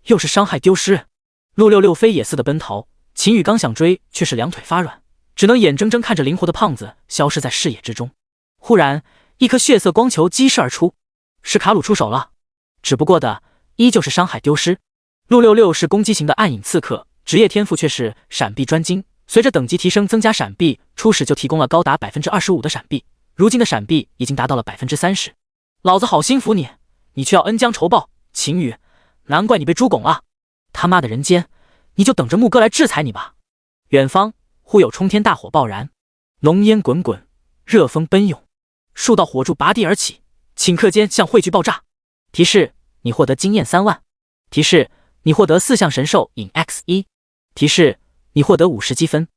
又是伤害丢失。陆66飞也似的奔逃，秦羽刚想追，却是2腿发软，只能眼睁睁看着灵活的胖子消失在视野之中。忽然，一颗血色光球激射而出，是卡鲁出手了，只不过的依旧是伤害丢失。陆66是攻击型的暗影刺客，职业天赋却是闪避专精。随着等级提升增加闪避，初始就提供了高达 25% 的闪避，如今的闪避已经达到了 30%。老子好心服你，你却要恩将仇报，秦羽，难怪你被猪拱了。他妈的人间，你就等着木哥来制裁你吧。远方忽有冲天大火爆燃，浓烟滚滚，热风奔涌，数道火柱拔地而起，顷刻间像汇聚爆炸。提示：你获得经验3万。提示：你获得4项神兽引 X1。提示：你获得50积分。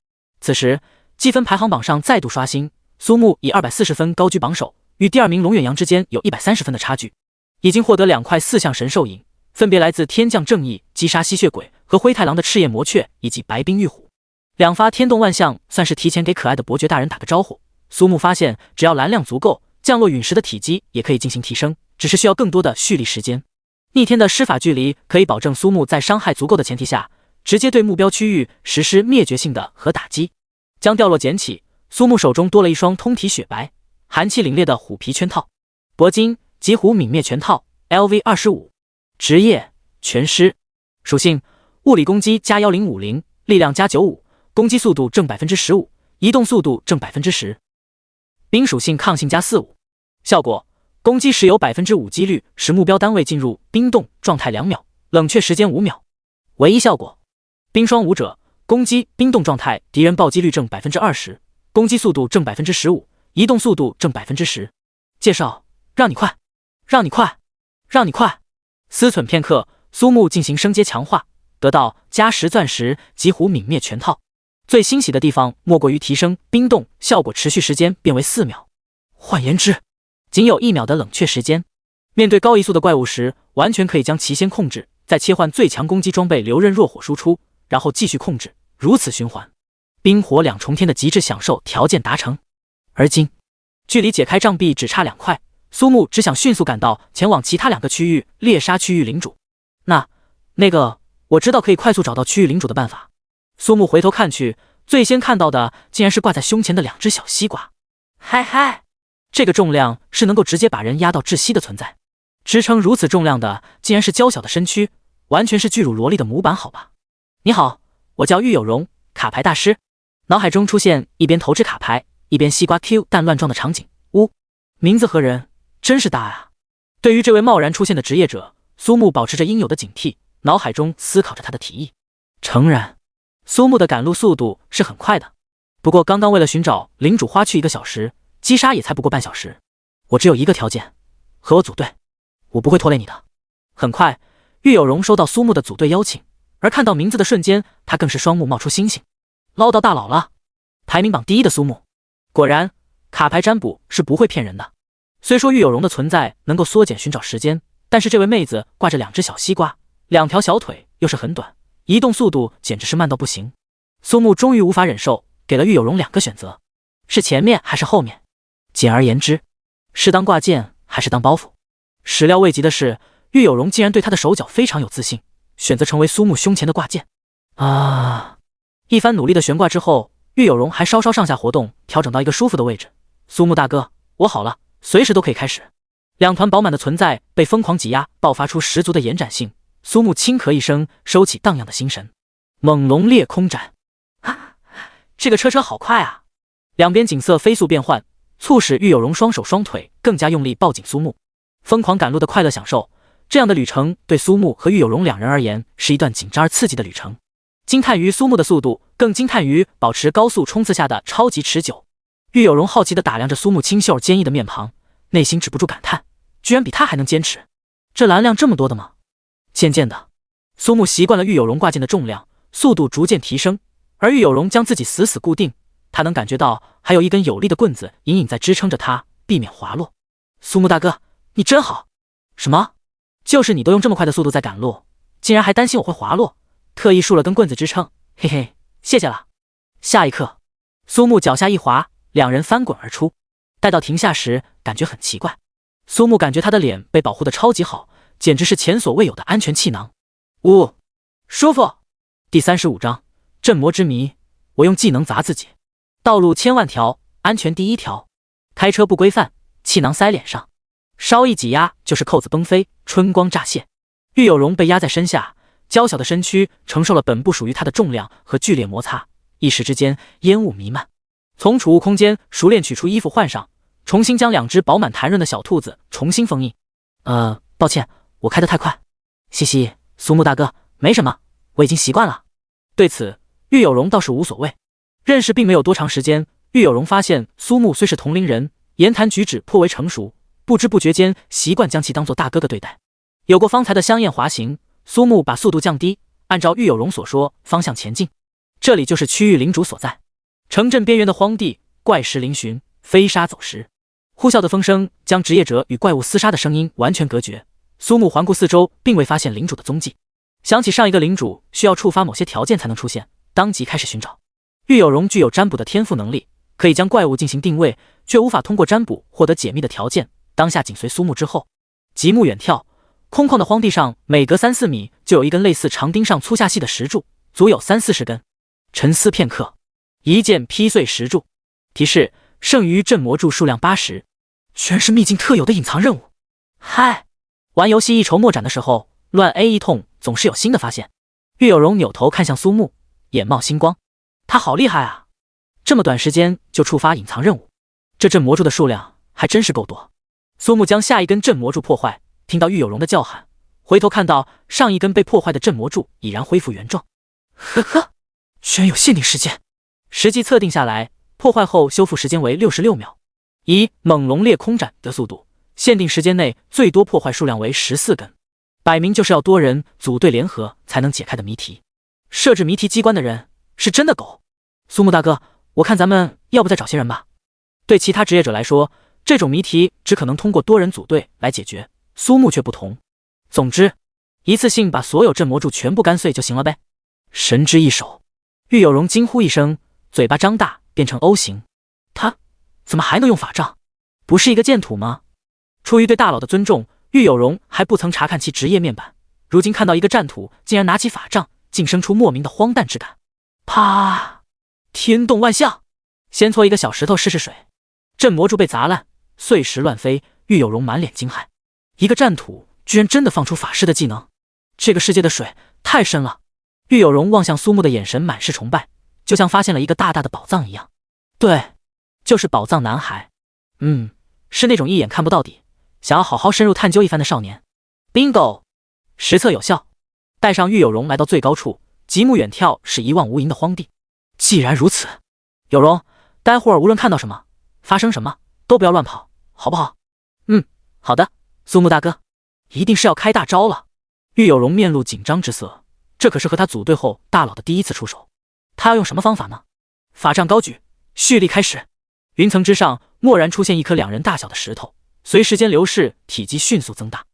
此时积分排行榜上再度刷新，苏木以240分高居榜首，与第2名龙远阳之间有130分的差距。已经获得2块4项神兽引，分别来自天降正义击杀吸血鬼和灰太狼的赤焰魔雀以及白冰玉虎。2发天动万象算是提前给可爱的伯爵大人打个招呼。苏木发现，只要蓝量足够，降落陨石的体积也可以进行提升，只是需要更多的蓄力时间。逆天的施法距离可以保证苏木在伤害足够的前提下，直接对目标区域实施灭绝性的核打击。将掉落捡起，苏木手中多了一双通体雪白、寒气凛冽的虎皮圈套，铂金极虎泯灭拳套 LV25， 职业拳师，属性物理攻击加1050，力量加95，攻击速度正 15%， 移动速度正 10%。冰属性抗性加45，效果攻击时有 5% 几率使目标单位进入冰冻状态2秒，冷却时间5秒。唯一效果冰霜舞者，攻击冰冻状态敌人暴击率正 20%， 攻击速度正 15%， 移动速度正 10%。 介绍让你快，让你快，让你快。思忖片刻，苏木进行升阶强化，得到加10钻石极虎泯灭拳套。最欣喜的地方莫过于提升冰冻效果持续时间变为4秒，换言之仅有1秒的冷却时间。面对高移速的怪物时，完全可以将其先控制，再切换最强攻击装备留刃弱火输出，然后继续控制，如此循环。冰火两重天的极致享受条件达成。而今距离解开障壁只差2块，苏木只想迅速赶到前往其他2个区域猎杀区域领主。那个我知道可以快速找到区域领主的办法。苏木回头看去，最先看到的竟然是挂在胸前的2只小西瓜。嗨嗨，这个重量是能够直接把人压到窒息的存在，支撑如此重量的竟然是娇小的身躯，完全是巨乳萝莉的模板好吧。你好，我叫玉有容，卡牌大师。脑海中出现一边投掷卡牌一边西瓜 Q 弹乱撞的场景。名字和人真是大啊。对于这位贸然出现的职业者，苏木保持着应有的警惕，脑海中思考着他的提议。诚然，苏木的赶路速度是很快的，不过刚刚为了寻找领主花去1个小时，击杀也才不过半小时。我只有一个条件，和我组队，我不会拖累你的。很快，玉有容收到苏木的组队邀请，而看到名字的瞬间，他更是双目冒出星星。捞到大佬了，排名榜第1的苏木。果然，卡牌占卜是不会骗人的。虽说玉有容的存在能够缩减寻找时间，但是这位妹子挂着2只小西瓜，2条小腿又是很短，移动速度简直是慢到不行。苏木终于无法忍受，给了玉有容2个选择，是前面还是后面。简而言之，是当挂件还是当包袱。始料未及的是，玉有容竟然对他的手脚非常有自信，选择成为苏木胸前的挂件。一番努力的悬挂之后，玉有容还稍稍上下活动，调整到一个舒服的位置。苏木大哥，我好了，随时都可以开始。2团饱满的存在被疯狂挤压，爆发出十足的延展性。苏木轻咳一声，收起荡漾的心神。猛龙裂空斩！这个车好快啊！两边景色飞速变换，促使玉有容双手双腿更加用力抱紧苏木。疯狂赶路的快乐享受，这样的旅程对苏木和玉有容2人而言是一段紧张而刺激的旅程。惊叹于苏木的速度，更惊叹于保持高速冲刺下的超级持久。玉有容好奇地打量着苏木清秀坚毅的面庞，内心止不住感叹，居然比他还能坚持，这蓝量这么多的吗？渐渐的，苏木习惯了玉有容挂件的重量，速度逐渐提升，而玉有容将自己死死固定，他能感觉到还有一根有力的棍子隐隐在支撑着他，避免滑落。苏木大哥，你真好。什么？就是你都用这么快的速度在赶路，竟然还担心我会滑落，特意竖了根棍子支撑，嘿嘿，谢谢了。下一刻，苏木脚下一滑，2人翻滚而出。待到停下时，感觉很奇怪。苏木感觉他的脸被保护得超级好，简直是前所未有的安全气囊。舒服。第35章镇魔之谜。我用技能砸自己。道路千万条，安全第1条。开车不规范，气囊塞脸上，稍一挤压就是扣子崩飞，春光乍泄。玉有容被压在身下，娇小的身躯承受了本不属于他的重量和剧烈摩擦，一时之间烟雾弥漫。从储物空间熟练取出衣服换上，重新将2只饱满弹润的小兔子重新封印。抱歉，我开得太快。嘻嘻，苏木大哥，没什么，我已经习惯了。对此，玉有容倒是无所谓。认识并没有多长时间，玉有容发现苏木虽是同龄人，言谈举止颇为成熟，不知不觉间习惯将其当作大哥哥对待。有过方才的香艳滑行，苏木把速度降低，按照玉有容所说方向前进。这里就是区域领主所在。城镇边缘的荒地，怪石嶙峋，飞沙走石，呼啸的风声将职业者与怪物厮杀的声音完全隔绝。苏木环顾四周，并未发现领主的踪迹。想起上一个领主需要触发某些条件才能出现，当即开始寻找。玉有容具有占卜的天赋能力，可以将怪物进行定位，却无法通过占卜获得解密的条件。当下紧随苏木之后，极目远眺，空旷的荒地上每隔3-4米就有一根类似长钉上粗下细的石柱，足有30-40根。沉思片刻，一剑劈碎石柱，提示：剩余镇魔柱数量80，居然是秘境特有的隐藏任务。嗨，玩游戏一筹莫展的时候，乱 A 一通总是有新的发现。玉有容扭头看向苏木，眼冒星光，他好厉害啊！这么短时间就触发隐藏任务，这镇魔柱的数量还真是够多。苏木将下一根镇魔柱破坏，听到玉有容的叫喊，回头看到上一根被破坏的镇魔柱已然恢复原状。呵呵，居然有限定时间，实际测定下来，破坏后修复时间为66秒。以猛龙裂空斩的速度，限定时间内最多破坏数量为14根，摆明就是要多人组队联合才能解开的谜题。设置谜题机关的人是真的狗。苏木大哥，我看咱们要不再找些人吧。对其他职业者来说，这种谜题只可能通过多人组队来解决，苏木却不同。总之，一次性把所有镇魔柱全部干碎就行了呗。神之一手，玉有容惊呼一声，嘴巴张大变成 O 型。他怎么还能用法杖？不是一个剑土吗？出于对大佬的尊重，玉有容还不曾查看其职业面板，如今看到一个战土竟然拿起法杖，竟生出莫名的荒诞之感。啪！天动万象，先搓一个小石头试试水。镇魔柱被砸烂，碎石乱飞，玉有容满脸惊骇，一个战土居然真的放出法师的技能，这个世界的水太深了。玉有容望向苏木的眼神满是崇拜，就像发现了一个大大的宝藏一样。对，就是宝藏男孩。是那种一眼看不到底，想要好好深入探究一番的少年。Bingo， 实测有效。带上玉有容来到最高处，极目远眺是一望无垠的荒地。既然如此，有容，待会儿无论看到什么，发生什么，都不要乱跑，好不好？好的，苏木大哥，一定是要开大招了。玉有容面露紧张之色，这可是和他组队后大佬的第一次出手。他要用什么方法呢？法杖高举，蓄力开始。云层之上蓦然出现一颗2人大小的石头，随时间流逝，体积迅速增大。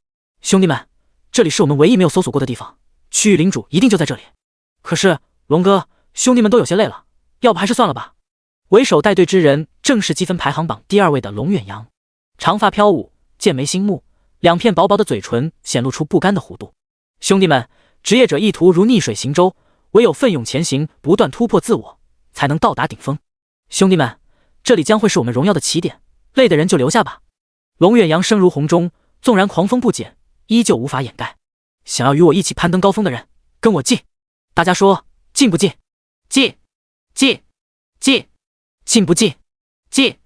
兄弟们，这里是我们唯一没有搜索过的地方，区域领主一定就在这里。可是龙哥，兄弟们都有些累了，要不还是算了吧。为首带队之人正是积分排行榜第2位的龙远洋，长发飘舞，剑眉星目，2片薄薄的嘴唇显露出不甘的弧度。兄弟们，职业者意图如逆水行舟，唯有奋勇前行，不断突破自我，才能到达顶峰。兄弟们，这里将会是我们荣耀的起点，累的人就留下吧。龙远洋声如洪钟，纵然狂风不减，依旧无法掩盖。想要与我一起攀登高峰的人，跟我进！大家说进不进？进！进！进！进不进？进！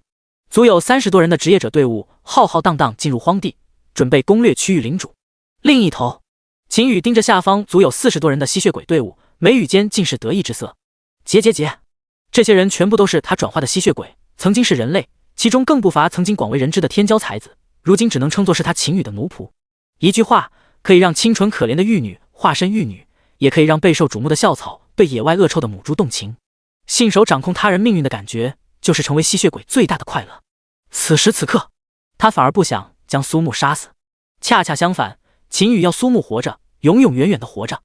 足有30多人的职业者队伍浩浩荡荡进入荒地，准备攻略区域领主。另一头，秦羽盯着下方足有40多人的吸血鬼队伍，眉宇间尽是得意之色。结！这些人全部都是他转化的吸血鬼，曾经是人类，其中更不乏曾经广为人知的天骄才子，如今只能称作是他秦羽的奴仆。一句话可以让清纯可怜的玉女化身玉女，也可以让备受瞩目的校草对野外恶臭的母猪动情。信手掌控他人命运的感觉，就是成为吸血鬼最大的快乐。此时此刻，他反而不想将苏木杀死，恰恰相反，秦羽要苏木活着，永永远远的活着，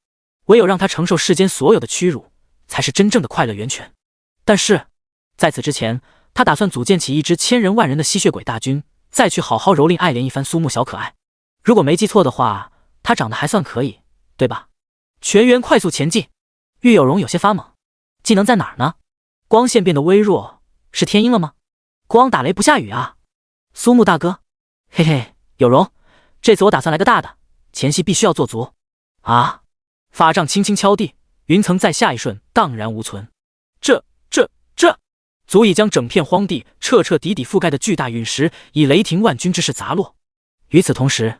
唯有让他承受世间所有的屈辱，才是真正的快乐源泉。但是在此之前，他打算组建起一支1000人万人的吸血鬼大军，再去好好蹂躏爱怜一番苏木小可爱。如果没记错的话，他长得还算可以，对吧？全员快速前进。玉有容有些发懵，技能在哪儿呢？光线变得微弱，是天阴了吗？光打雷不下雨啊。苏木大哥，嘿嘿，有容，这次我打算来个大的，前戏必须要做足啊。法杖轻轻敲地，云层在下一瞬荡然无存。这足以将整片荒地彻彻底底覆盖的巨大陨石，以雷霆万钧之势砸落。与此同时，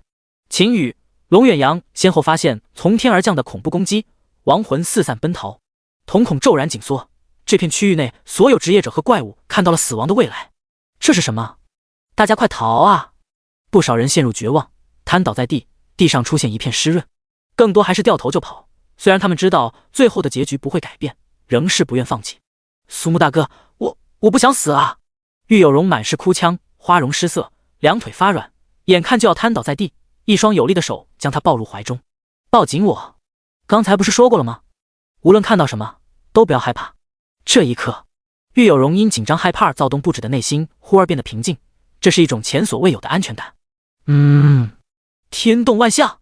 秦羽、龙远洋先后发现从天而降的恐怖攻击，亡魂四散奔逃，瞳孔骤然紧缩。这片区域内所有职业者和怪物看到了死亡的未来。这是什么？大家快逃啊！不少人陷入绝望，瘫倒在地，地上出现一片湿润。更多还是掉头就跑，虽然他们知道最后的结局不会改变，仍是不愿放弃。苏木大哥，我不想死啊！玉有容满是哭腔，花容失色，两腿发软，眼看就要瘫倒在地，一双有力的手将他抱入怀中。抱紧我！刚才不是说过了吗？无论看到什么，都不要害怕。这一刻，玉有容因紧张害怕而躁动不止的内心忽而变得平静，这是一种前所未有的安全感。天动万象，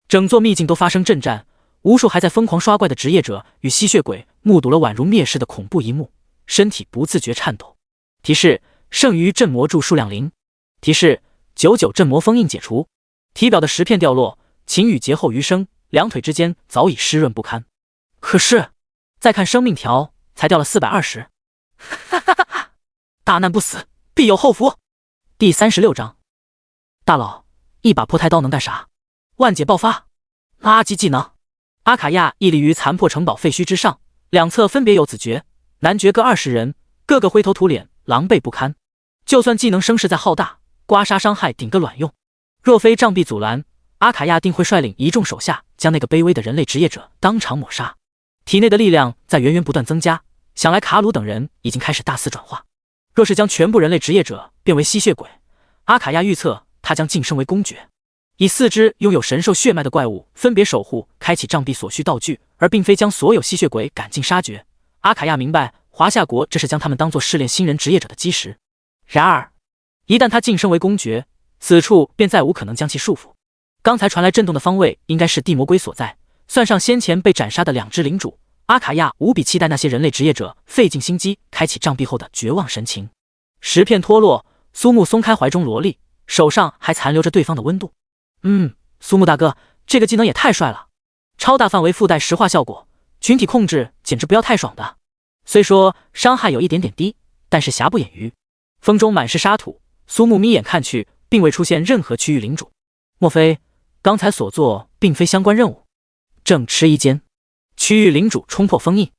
整座秘境都发生震战，无数还在疯狂刷怪的职业者与吸血鬼目睹了宛如灭世的恐怖一幕，身体不自觉颤抖。提示：剩余镇魔柱数量0。提示：99镇魔封印解除。体表的10片掉落，秦羽劫后余生，两腿之间早已湿润不堪。可是再看生命条，才掉了420。哈哈哈哈！大难不死，必有后福。第36章，大佬，一把破胎刀能干啥？万解爆发，垃圾技能。阿卡亚屹立于残破城堡废墟之上，两侧分别有子爵、男爵各20人，个个灰头土脸，狼狈不堪。就算技能声势再浩大，刮痧伤害顶个卵用。若非障壁阻拦，阿卡亚定会率领一众手下将那个卑微的人类职业者当场抹杀。体内的力量在源源不断增加，想来卡鲁等人已经开始大肆转化。若是将全部人类职业者变为吸血鬼，阿卡亚预测他将晋升为公爵。以4只拥有神兽血脉的怪物分别守护开启障壁所需道具，而并非将所有吸血鬼赶尽杀绝。阿卡亚明白华夏国这是将他们当作试炼新人职业者的基石。然而一旦他晋升为公爵，此处便再无可能将其束缚。刚才传来震动的方位应该是地魔龟所在，算上先前被斩杀的2只领主，阿卡亚无比期待那些人类职业者费尽心机开启障壁后的绝望神情。10片脱落，苏木松开怀中萝莉，手上还残留着对方的温度。苏木大哥，这个技能也太帅了，超大范围附带石化效果，群体控制简直不要太爽的。虽说伤害有一点点低，但是瑕不掩瑜。风中满是沙土，苏木眯眼看去，并未出现任何区域领主。莫非刚才所做并非相关任务？正吃一间，区域领主冲破封印。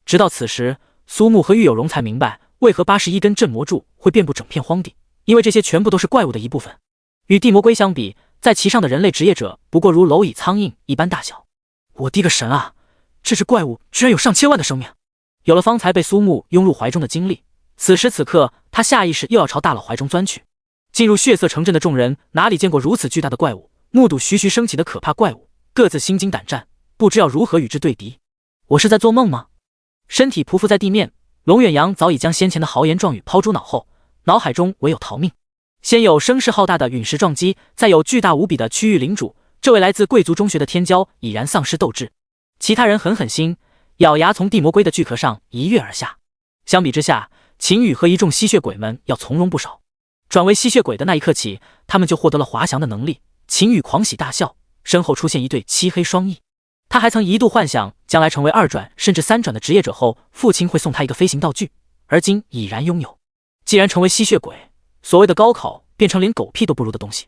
直到此时，苏木和玉有容才明白为何81根镇魔柱会遍布整片荒地，因为这些全部都是怪物的一部分。与地魔龟相比，在其上的人类职业者不过如蝼蚁苍蝇一般大小。我的个神啊，这只怪物居然有上千万的生命！有了方才被苏木拥入怀中的经历，此时此刻他下意识又要朝大佬怀中钻去。进入血色城镇的众人哪里见过如此巨大的怪物，目睹徐徐升起的可怕怪物，各自心惊胆战，不知要如何与之对敌。我是在做梦吗？身体匍匐在地面，龙远扬早已将先前的豪言壮语抛诸脑后，脑海中唯有逃命。先有声势浩大的陨石撞击，再有巨大无比的区域领主，这位来自贵族中学的天骄已然丧失斗志。其他人狠狠心，咬牙从地魔龟的躯壳上一跃而下。相比之下，秦羽和一众吸血鬼们要从容不少。转为吸血鬼的那一刻起，他们就获得了滑翔的能力。秦羽狂喜大笑，身后出现一对漆黑双翼。他还曾一度幻想将来成为2转甚至3转的职业者后，父亲会送他一个飞行道具，而今已然拥有。既然成为吸血鬼，所谓的高考变成连狗屁都不如的东西。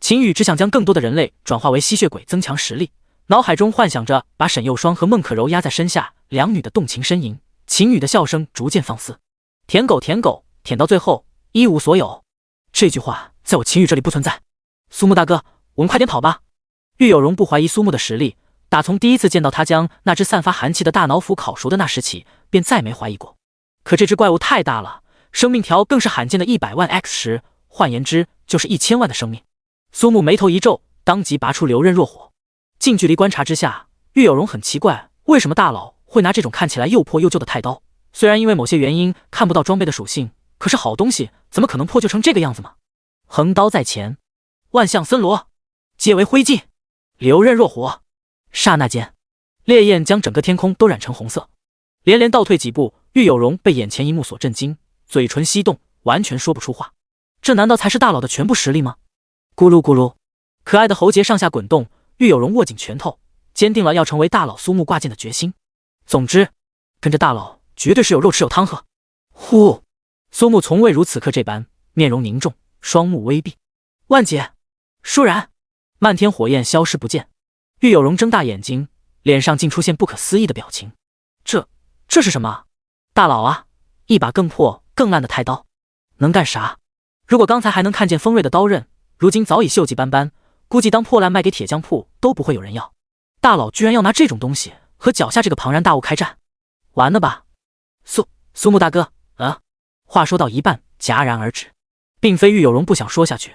秦羽只想将更多的人类转化为吸血鬼，增强实力。脑海中幻想着把沈幼霜和孟可柔压在身下，两女的动情呻吟。秦羽的笑声逐渐放肆，舔狗舔狗，舔到最后一无所有。这句话在我秦羽这里不存在。苏木大哥，我们快点跑吧。玉有容不怀疑苏木的实力，打从第一次见到他将那只散发寒气的大脑斧烤熟的那时起，便再没怀疑过。可这只怪物太大了，生命条更是罕见的100万 X10，换言之就是1000万的生命。苏木眉头一皱，当即拔出流刃若火。近距离观察之下，玉有容很奇怪，为什么大佬会拿这种看起来又破又旧的太刀？虽然因为某些原因看不到装备的属性，可是好东西怎么可能破旧成这个样子嘛？横刀在前，万象森罗，皆为灰烬，流刃若火。刹那间，烈焰将整个天空都染成红色。连连倒退几步，玉有容被眼前一幕所震惊，嘴唇翕动，完全说不出话。这难道才是大佬的全部实力吗？咕噜咕噜，可爱的喉结上下滚动，玉有容握紧拳头，坚定了要成为大佬苏木挂件的决心。总之，跟着大佬绝对是有肉吃有汤喝。呼，苏木从未如此刻这般，面容凝重，双目微闭。万姐，倏然，漫天火焰消失不见。玉有容睁大眼睛，脸上竟出现不可思议的表情。这是什么？大佬啊，一把更破更烂的太刀，能干啥？如果刚才还能看见锋锐的刀刃，如今早已锈迹斑斑，估计当破烂卖给铁匠铺都不会有人要。大佬居然要拿这种东西和脚下这个庞然大物开战，完了吧？苏木大哥，话说到一半戛然而止，并非玉有容不想说下去，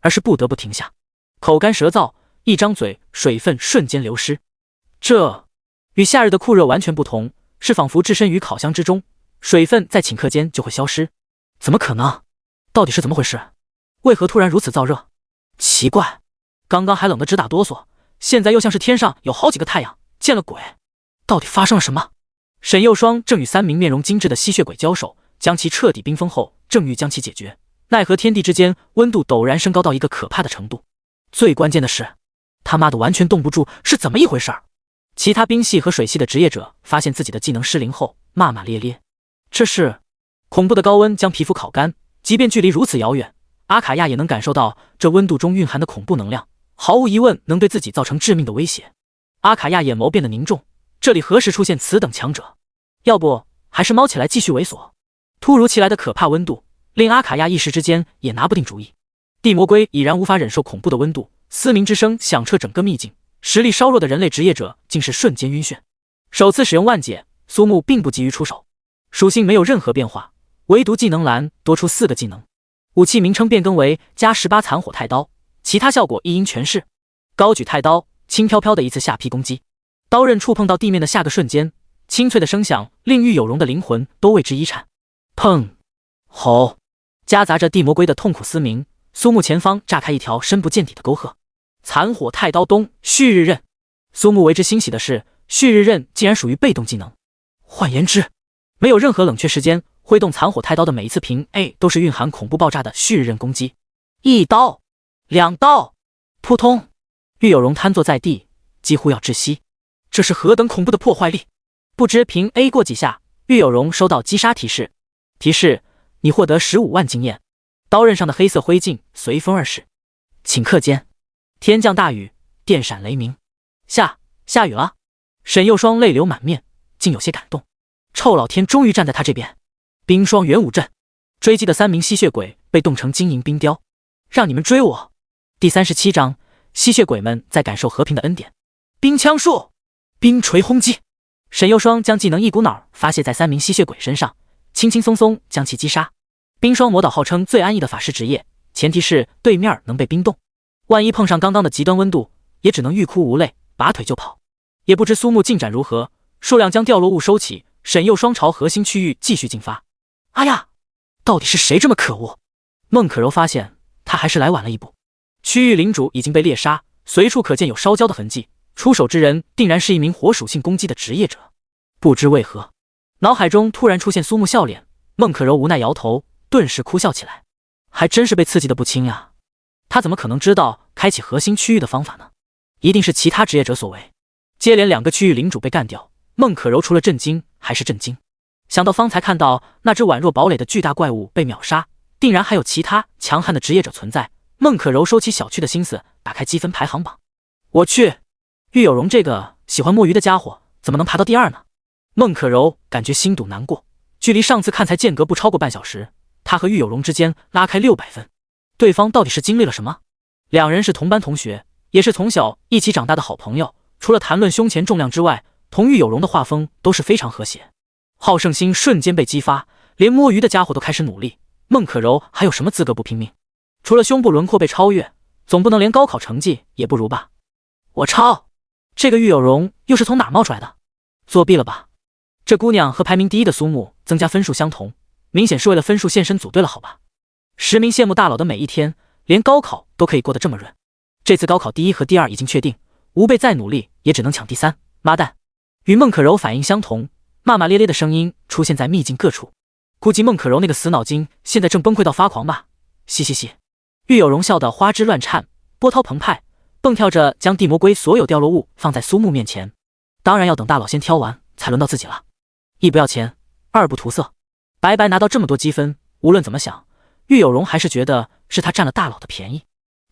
而是不得不停下。口干舌燥，一张嘴，水分瞬间流失。这与夏日的酷热完全不同，是仿佛置身于烤箱之中，水分在顷刻间就会消失。怎么可能？到底是怎么回事？为何突然如此燥热？奇怪，刚刚还冷得直打哆嗦，现在又像是天上有好几个太阳，见了鬼！到底发生了什么？沈幼霜正与3名面容精致的吸血鬼交手，将其彻底冰封后，正欲将其解决，奈何天地之间温度陡然升高到一个可怕的程度。最关键的是，他妈的完全冻不住，是怎么一回事？其他冰系和水系的职业者发现自己的技能失灵后，骂骂咧咧。这是恐怖的高温将皮肤烤干，即便距离如此遥远，阿卡亚也能感受到这温度中蕴含的恐怖能量，毫无疑问能对自己造成致命的威胁。阿卡亚眼眸变得凝重，这里何时出现此等强者？要不还是猫起来继续猥琐？突如其来的可怕温度令阿卡亚一时之间也拿不定主意。地魔龟已然无法忍受恐怖的温度，嘶鸣之声响彻整个秘境，实力稍弱的人类职业者竟是瞬间晕眩。首次使用万解，苏木并不急于出手，属性没有任何变化，唯独技能栏多出4个技能。武器名称变更为加18残火太刀，其他效果一应全是。高举太刀，轻飘飘的一次下劈攻击，刀刃触碰到地面的下个瞬间，清脆的声响令玉有容的灵魂都为之一颤。砰！吼！夹杂着地魔龟的痛苦嘶鸣，苏木前方炸开一条深不见底的沟壑。残火太刀东旭日刃。苏木为之欣喜的是，旭日刃竟然属于被动技能。换言之，没有任何冷却时间，挥动残火太刀的每一次平 A 都是蕴含恐怖爆炸的旭日刃攻击。1刀2刀，扑通！玉有容瘫坐在地，几乎要窒息。这是何等恐怖的破坏力！不知平 A 过几下，玉有容收到击杀提示，提示你获得15万经验。刀刃上的黑色灰烬随风而逝。顷刻间，天降大雨，电闪雷鸣。下雨了！沈幼霜泪流满面，竟有些感动。臭老天终于站在他这边。冰霜元武阵，追击的3名吸血鬼被冻成晶莹冰雕。让你们追我！第37章，吸血鬼们在感受和平的恩典。冰枪术，冰锤轰击。沈幼霜将技能一股脑发泄在3名吸血鬼身上，轻轻松松将其击杀。冰霜魔导号称最安逸的法师职业，前提是对面能被冰冻。万一碰上刚刚的极端温度，也只能欲哭无泪，拔腿就跑。也不知苏木进展如何，数量将掉落物收起，沈幼霜朝核心区域继续进发。哎呀，到底是谁这么可恶？孟可柔发现他还是来晚了一步。区域领主已经被猎杀，随处可见有烧焦的痕迹，出手之人定然是一名火属性攻击的职业者。不知为何，脑海中突然出现苏木笑脸，孟可柔无奈摇头，顿时哭笑起来。还真是被刺激的不轻呀！他怎么可能知道开启核心区域的方法呢？一定是其他职业者所为。接连2个区域领主被干掉，孟可柔除了震惊还是震惊。想到方才看到那只宛若堡垒的巨大怪物被秒杀，定然还有其他强悍的职业者存在，孟可柔收起小觑的心思，打开积分排行榜。我去，玉有容这个喜欢摸鱼的家伙怎么能爬到第2呢？孟可柔感觉心堵难过，距离上次看才间隔不超过半小时，他和玉有容之间拉开600分，对方到底是经历了什么？2人是同班同学，也是从小一起长大的好朋友，除了谈论胸前重量之外，同玉有容的画风都是非常和谐。好胜心瞬间被激发，连摸鱼的家伙都开始努力，孟可柔还有什么资格不拼命？除了胸部轮廓被超越，总不能连高考成绩也不如吧？我操，这个玉有容又是从哪冒出来的？作弊了吧？这姑娘和排名第1的苏木增加分数相同，明显是为了分数现身组队了好吧？10名羡慕大佬的每一天，连高考都可以过得这么润。这次高考第1和第2已经确定，吾辈再努力也只能抢第3。妈蛋！与孟可柔反应相同，骂骂咧咧的声音出现在秘境各处。估计孟可柔那个死脑筋现在正崩溃到发狂吧？嘻嘻嘻！玉有容笑得花枝乱颤，波涛澎湃，蹦跳着将地魔龟所有掉落物放在苏木面前。当然要等大佬先挑完，才轮到自己了。1不要钱，2不涂色，白白拿到这么多积分，无论怎么想，玉有容还是觉得是他占了大佬的便宜。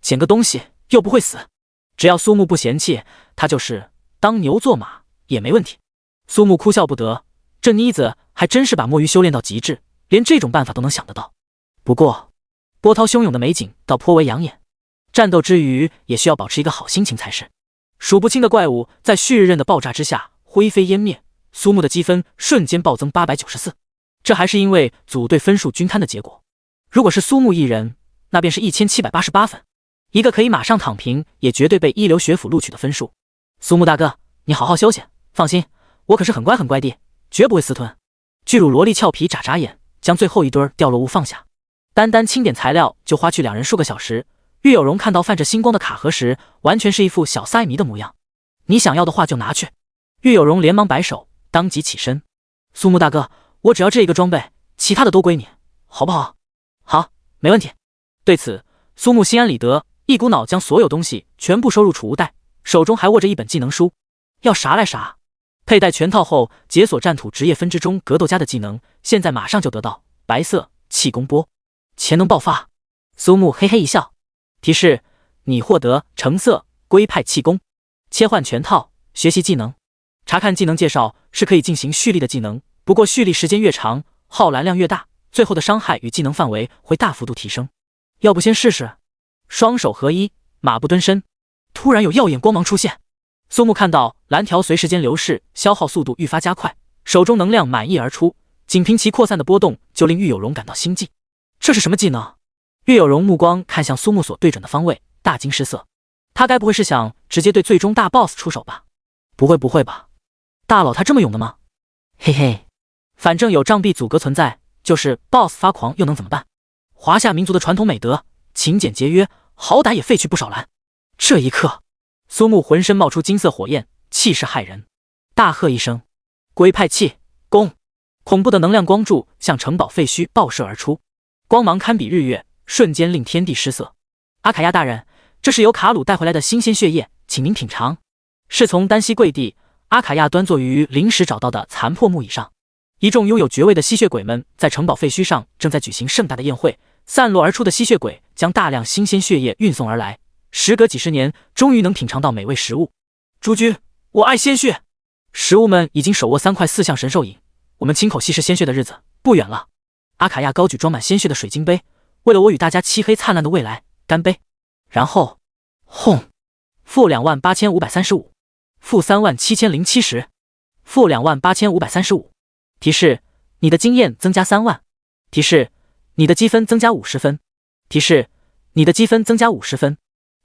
捡个东西又不会死，只要苏木不嫌弃，他就是当牛做马也没问题。苏木哭笑不得，这妮子还真是把摸鱼修炼到极致，连这种办法都能想得到。不过波涛汹涌的美景倒颇为养眼，战斗之余也需要保持一个好心情才是。数不清的怪物在旭日刃的爆炸之下灰飞烟灭，苏木的积分瞬间暴增894，这还是因为组队分数均摊的结果。如果是苏木一人，那便是1788分，一个可以马上躺平，也绝对被一流学府录取的分数。苏木大哥，你好好休息，放心，我可是很乖很乖的，绝不会私吞。巨乳萝莉俏皮眨眨眼，将最后一堆掉落物放下。单单清点材料就花去2人数个小时。玉有容看到泛着星光的卡盒时，完全是一副小塞迷的模样。你想要的话就拿去。玉有容连忙摆手，当即起身。苏木大哥，我只要这一个装备，其他的都归你，好不好？好，没问题。对此，苏木心安理得，一股脑将所有东西全部收入储物袋，手中还握着一本技能书。要啥来啥，佩戴全套后，解锁战土职业分支中格斗家的技能，现在马上就得到白色气功波，潜能爆发。苏木嘿嘿一笑，提示你获得橙色龟派气功，切换全套，学习技能。查看技能介绍是可以进行蓄力的技能，不过蓄力时间越长，耗蓝量越大，最后的伤害与技能范围会大幅度提升。要不先试试？双手合一，马步蹲身，突然有耀眼光芒出现。苏木看到蓝条随时间流逝，消耗速度愈发加快，手中能量满溢而出，仅凭其扩散的波动就令玉有容感到心悸。这是什么技能？玉有容目光看向苏木所对准的方位，大惊失色。他该不会是想直接对最终大 boss 出手吧？不会吧？大佬他这么勇的吗？嘿嘿，反正有障壁阻隔存在，就是 boss 发狂又能怎么办？华夏民族的传统美德，勤俭节约，好歹也废去不少蓝。这一刻，苏木浑身冒出金色火焰，气势骇人，大喝一声：“龟派气攻！”恐怖的能量光柱向城堡废墟爆射而出，光芒堪比日月，瞬间令天地失色。阿卡亚大人，这是由卡鲁带回来的新鲜血液，请您品尝。侍从单膝跪地，阿卡亚端坐于临时找到的残破木椅上。一众拥有爵位的吸血鬼们在城堡废墟上正在举行盛大的宴会，散落而出的吸血鬼将大量新鲜血液运送而来，时隔几十年，终于能品尝到美味食物。诸君，我爱鲜血！食物们已经手握3块4象神兽饮，我们亲口吸食鲜血的日子不远了。阿卡亚高举装满鲜血的水晶杯，为了我与大家漆黑灿烂的未来，干杯！然后，轰！负28535，负37070，负28535。提示：你的经验增加3万。提示：你的积分增加50分。提示：你的积分增加50分。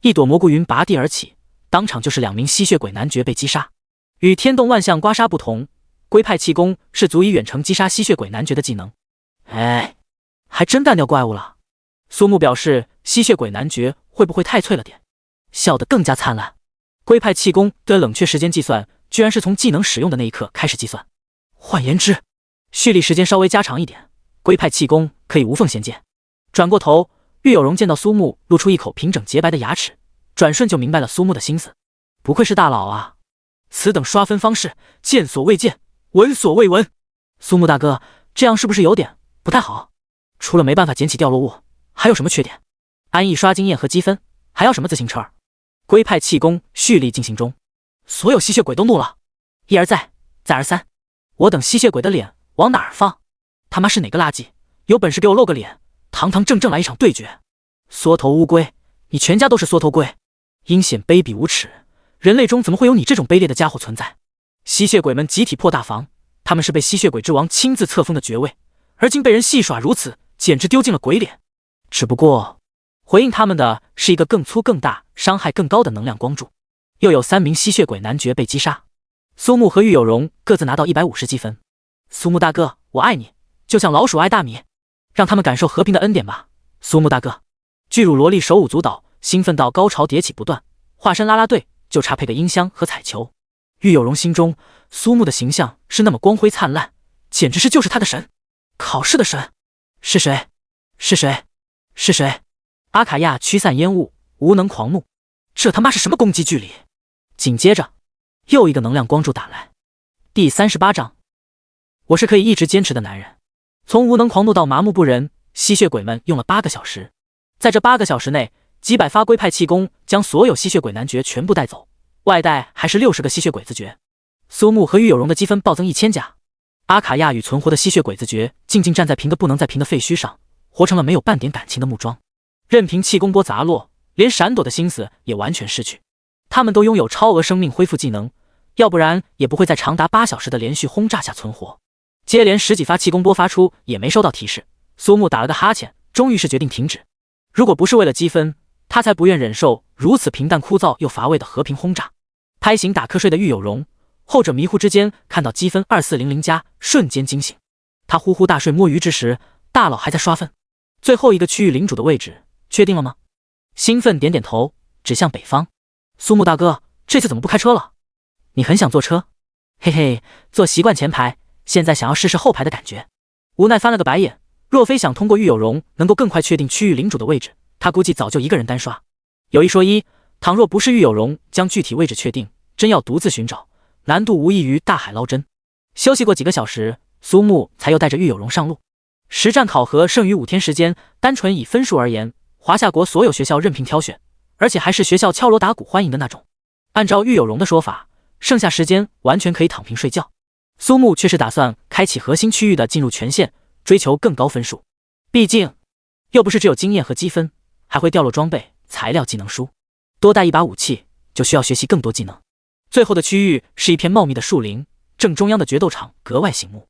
一朵蘑菇云拔地而起，当场就是2名吸血鬼男爵被击杀。与天动万象刮痧不同，龟派气功是足以远程击杀吸血鬼男爵的技能。哎，还真干掉怪物了。苏木表示，吸血鬼男爵会不会太脆了点？笑得更加灿烂。龟派气功的冷却时间计算，居然是从技能使用的那一刻开始计算。换言之，蓄力时间稍微加长一点，龟派气功可以无缝衔接。转过头，玉有容见到苏木露出一口平整洁白的牙齿，转瞬就明白了苏木的心思。不愧是大佬啊，此等刷分方式，见所未见，闻所未闻。苏木大哥，这样是不是有点不太好？除了没办法捡起掉落物，还有什么缺点？安逸刷经验和积分，还要什么自行车？龟派气功蓄力进行中，所有吸血鬼都怒了，一而再，再而三。我等吸血鬼的脸往哪儿放？他妈是哪个垃圾？有本事给我露个脸，堂堂正正来一场对决！缩头乌龟，你全家都是缩头龟，阴险卑鄙无耻！人类中怎么会有你这种卑劣的家伙存在？吸血鬼们集体破大防，他们是被吸血鬼之王亲自册封的爵位，而今被人戏耍如此，简直丢尽了鬼脸。只不过，回应他们的是一个更粗更大、伤害更高的能量光柱，又有3名吸血鬼男爵被击杀。苏木和玉有容各自拿到150积分。苏木大哥，我爱你，就像老鼠爱大米，让他们感受和平的恩典吧。苏木大哥，巨乳萝莉手舞足蹈，兴奋到高潮迭起不断，化身啦啦队，就差配个音箱和彩球。玉有容心中，苏木的形象是那么光辉灿烂，简直是就是他的神，考试的神。是谁？是谁？是谁？阿卡亚驱散烟雾，无能狂怒，这他妈是什么攻击距离？紧接着，又一个能量光柱打来。第38章，我是可以一直坚持的男人。从无能狂怒到麻木不仁，吸血鬼们用了8个小时。在这8个小时内，几百发龟派气功将所有吸血鬼男爵全部带走，外带还是60个吸血鬼子爵。苏木和玉有容的积分暴增1000加。阿卡亚与存活的吸血鬼子爵静静站在平的不能再平的废墟上，活成了没有半点感情的木桩，任凭气功波砸落，连闪躲的心思也完全失去。他们都拥有超额生命恢复技能，要不然也不会在长达8小时的连续轰炸下存活。接连10几发气功波发出，也没收到提示。苏木打了个哈欠，终于是决定停止。如果不是为了积分，他才不愿忍受如此平淡枯燥又乏味的和平轰炸。拍醒打瞌睡的玉有容，后者迷糊之间看到积分2400加，瞬间惊醒。他呼呼大睡摸鱼之时，大佬还在刷分。最后一个区域领主的位置确定了吗？兴奋点点头，指向北方。苏木大哥，这次怎么不开车了？你很想坐车？嘿嘿，坐习惯前排，现在想要试试后排的感觉。无奈翻了个白眼，若非想通过玉有容能够更快确定区域领主的位置，他估计早就一个人单刷。有一说一，倘若不是玉有容将具体位置确定，真要独自寻找，难度无异于大海捞针。休息过几个小时，苏木才又带着玉有容上路。实战考核剩余5天时间，单纯以分数而言，华夏国所有学校任凭挑选，而且还是学校敲锣打鼓欢迎的那种。按照玉有容的说法，剩下时间完全可以躺平睡觉。苏木却是打算开启核心区域的进入权限，追求更高分数。毕竟又不是只有经验和积分，还会掉落装备、材料、技能书。多带一把武器，就需要学习更多技能。最后的区域是一片茂密的树林，正中央的决斗场格外醒目。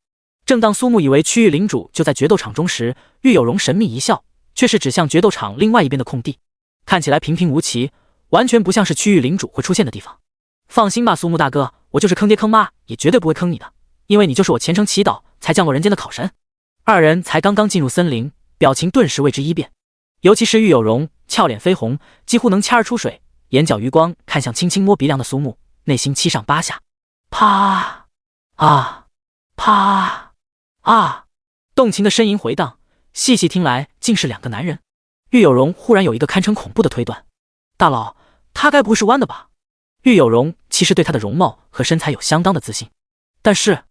正当苏木以为区域领主就在决斗场中时，玉有容神秘一笑，却是指向决斗场另外一边的空地，看起来平平无奇，完全不像是区域领主会出现的地方。放心吧，苏木大哥，我就是坑爹坑妈，也绝对不会坑你的，因为你就是我虔诚祈祷才降落人间的考神。二人才刚刚进入森林，表情顿时为之一变，尤其是玉有容，俏脸绯红，几乎能掐而出水，眼角余光看向轻轻摸鼻梁的苏木，内心七上八下。啪啊啪啊！动情的呻吟回荡，细细听来竟是2个男人。玉有容忽然有一个堪称恐怖的推断：大佬，他该不会是弯的吧？玉有容其实对他的容貌和身材有相当的自信，但是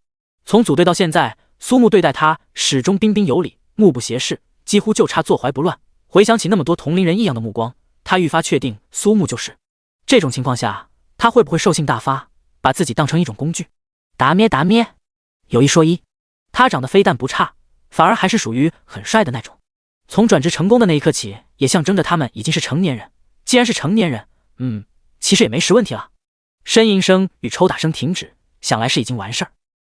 从组队到现在，苏木对待他始终彬彬有礼，目不斜视，几乎就差坐怀不乱。回想起那么多同龄人异样的目光，他愈发确定苏木就是。这种情况下，他会不会兽性大发，把自己当成一种工具？达咩达咩，有一说一，他长得非但不差，反而还是属于很帅的那种。从转职成功的那一刻起，也象征着他们已经是成年人。既然是成年人，其实也没10问题了。呻吟声与抽打声停止，想来是已经完事儿。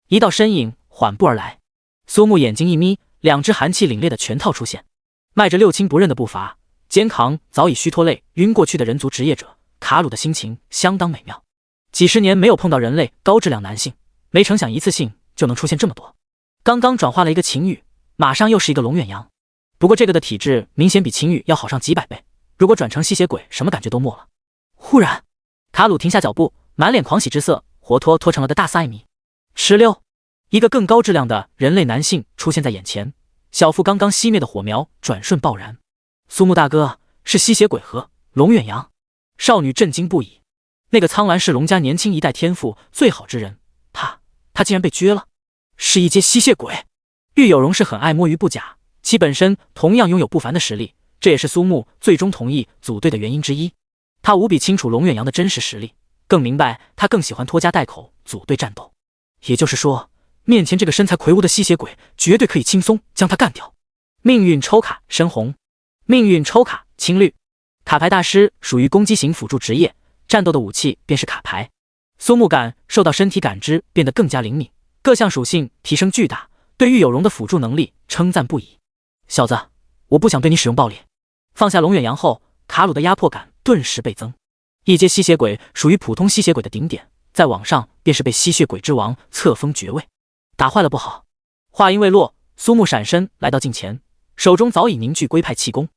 一道身影缓步而来，苏木眼睛一眯，2只寒气凛冽的拳套出现，迈着6亲不认的步伐，肩扛早已虚脱累晕过去的人族职业者。卡鲁的心情相当美妙，几十年没有碰到人类高质量男性，没成想一次性就能出现这么多。刚刚转化了一个晴雨，马上又是一个龙远阳，不过这个的体质明显比晴雨要好上几百倍，如果转成吸血鬼，什么感觉都没了。忽然，卡鲁停下脚步，满脸狂喜之色，活脱脱成了个大赛迷。哧溜，一个更高质量的人类男性出现在眼前，小腹刚刚熄灭的火苗转瞬爆燃。苏木大哥，是吸血鬼和龙远阳。少女震惊不已，那个苍兰氏龙家年轻一代天赋最好之人，他竟然被撅了，是一阶吸血鬼。玉有容是很爱摸鱼不假，其本身同样拥有不凡的实力，这也是苏木最终同意组队的原因之一。他无比清楚龙远阳的真实实力，更明白他更喜欢拖家带口组队战斗。也就是说，面前这个身材魁梧的吸血鬼绝对可以轻松将他干掉。命运抽卡深红，命运抽卡青绿。卡牌大师属于攻击型辅助职业，战斗的武器便是卡牌。苏木感受到身体感知变得更加灵敏，各项属性提升巨大，对玉有容的辅助能力称赞不已。小子，我不想对你使用暴力。放下龙远阳后，卡鲁的压迫感顿时倍增。一阶吸血鬼属于普通吸血鬼的顶点，在网上便是被吸血鬼之王册封爵位。打坏了不好。话音未落，苏木闪身来到镜前，手中早已凝聚龟派气功。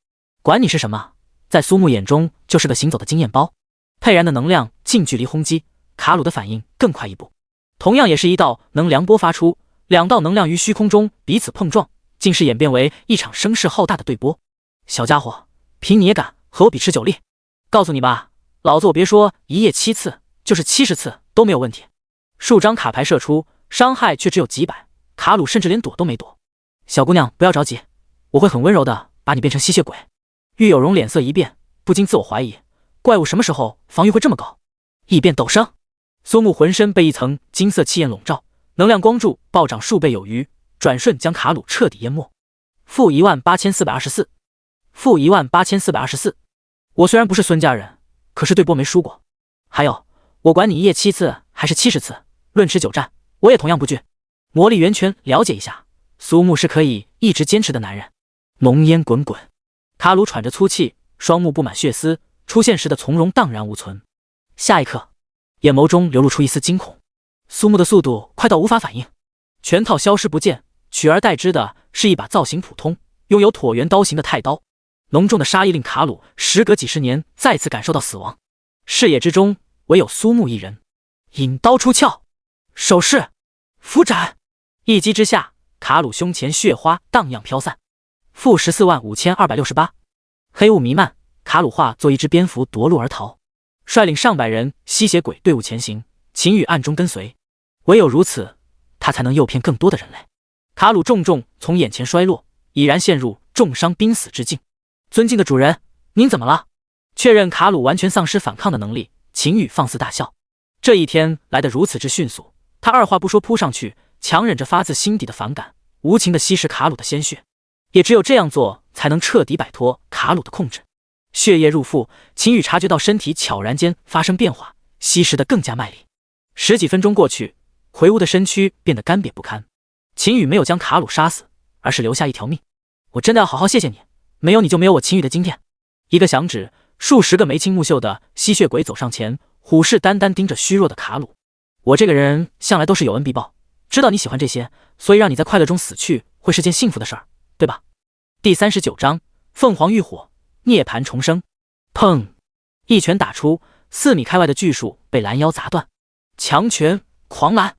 管你是什么，在苏木眼中就是个行走的经验包。沛然的能量近距离轰击，卡鲁的反应更快一步，同样也是一道能量波发出，2道能量于虚空中彼此碰撞，竟是演变为一场声势浩大的对波。小家伙，凭你也敢和我比持久力？告诉你吧，老子我别说一夜7次，就是70次都没有问题。数张卡牌射出，伤害却只有几百，卡鲁甚至连躲都没躲。小姑娘不要着急，我会很温柔的把你变成吸血鬼。玉有容脸色一变，不禁自我怀疑，怪物什么时候防御会这么高？异变陡升，苏木浑身被一层金色气焰笼罩，能量光柱暴涨数倍有余，转瞬将卡鲁彻底淹没。-18424，-18424。我虽然不是孙家人，可是对波没输过。还有，我管你一夜7次还是70次，论持久战，我也同样不惧。魔力源泉了解一下，苏木是可以一直坚持的男人。浓烟滚滚，卡鲁喘着粗气，双目布满血丝，出现时的从容荡然无存。下一刻，眼眸中流露出一丝惊恐。苏木的速度快到无法反应，拳套消失不见，取而代之的是一把造型普通、拥有椭圆刀形的太刀。浓重的杀意令卡鲁时隔几十年再次感受到死亡。视野之中唯有苏木一人。引刀出鞘，手势，符斩。一击之下，卡鲁胸前血花荡漾飘散，负145268。黑雾弥漫，卡鲁化作一只蝙蝠夺路而逃，率领上百人吸血鬼队伍前行，秦羽暗中跟随。唯有如此，他才能诱骗更多的人类。卡鲁重重从眼前摔落，已然陷入重伤濒死之境。尊敬的主人，您怎么了？确认卡鲁完全丧失反抗的能力，秦羽放肆大笑。这一天来得如此之迅速，他二话不说扑上去，强忍着发自心底的反感，无情地吸食卡鲁的鲜血。也只有这样做，才能彻底摆脱卡鲁的控制。血液入腹，秦羽察觉到身体悄然间发生变化，吸食得更加卖力。十几分钟过去，魁梧的身躯变得干瘪不堪。秦羽没有将卡鲁杀死，而是留下一条命。我真的要好好谢谢你，没有你就没有我秦羽的今天。一个响指，数十个眉清目秀的吸血鬼走上前，虎视眈眈盯着虚弱的卡鲁。我这个人向来都是有恩必报，知道你喜欢这些，所以让你在快乐中死去会是件幸福的事儿，对吧？第39章凤凰浴火，涅槃重生。砰！一拳打出，4米开外的巨树被拦腰砸断。强拳狂澜。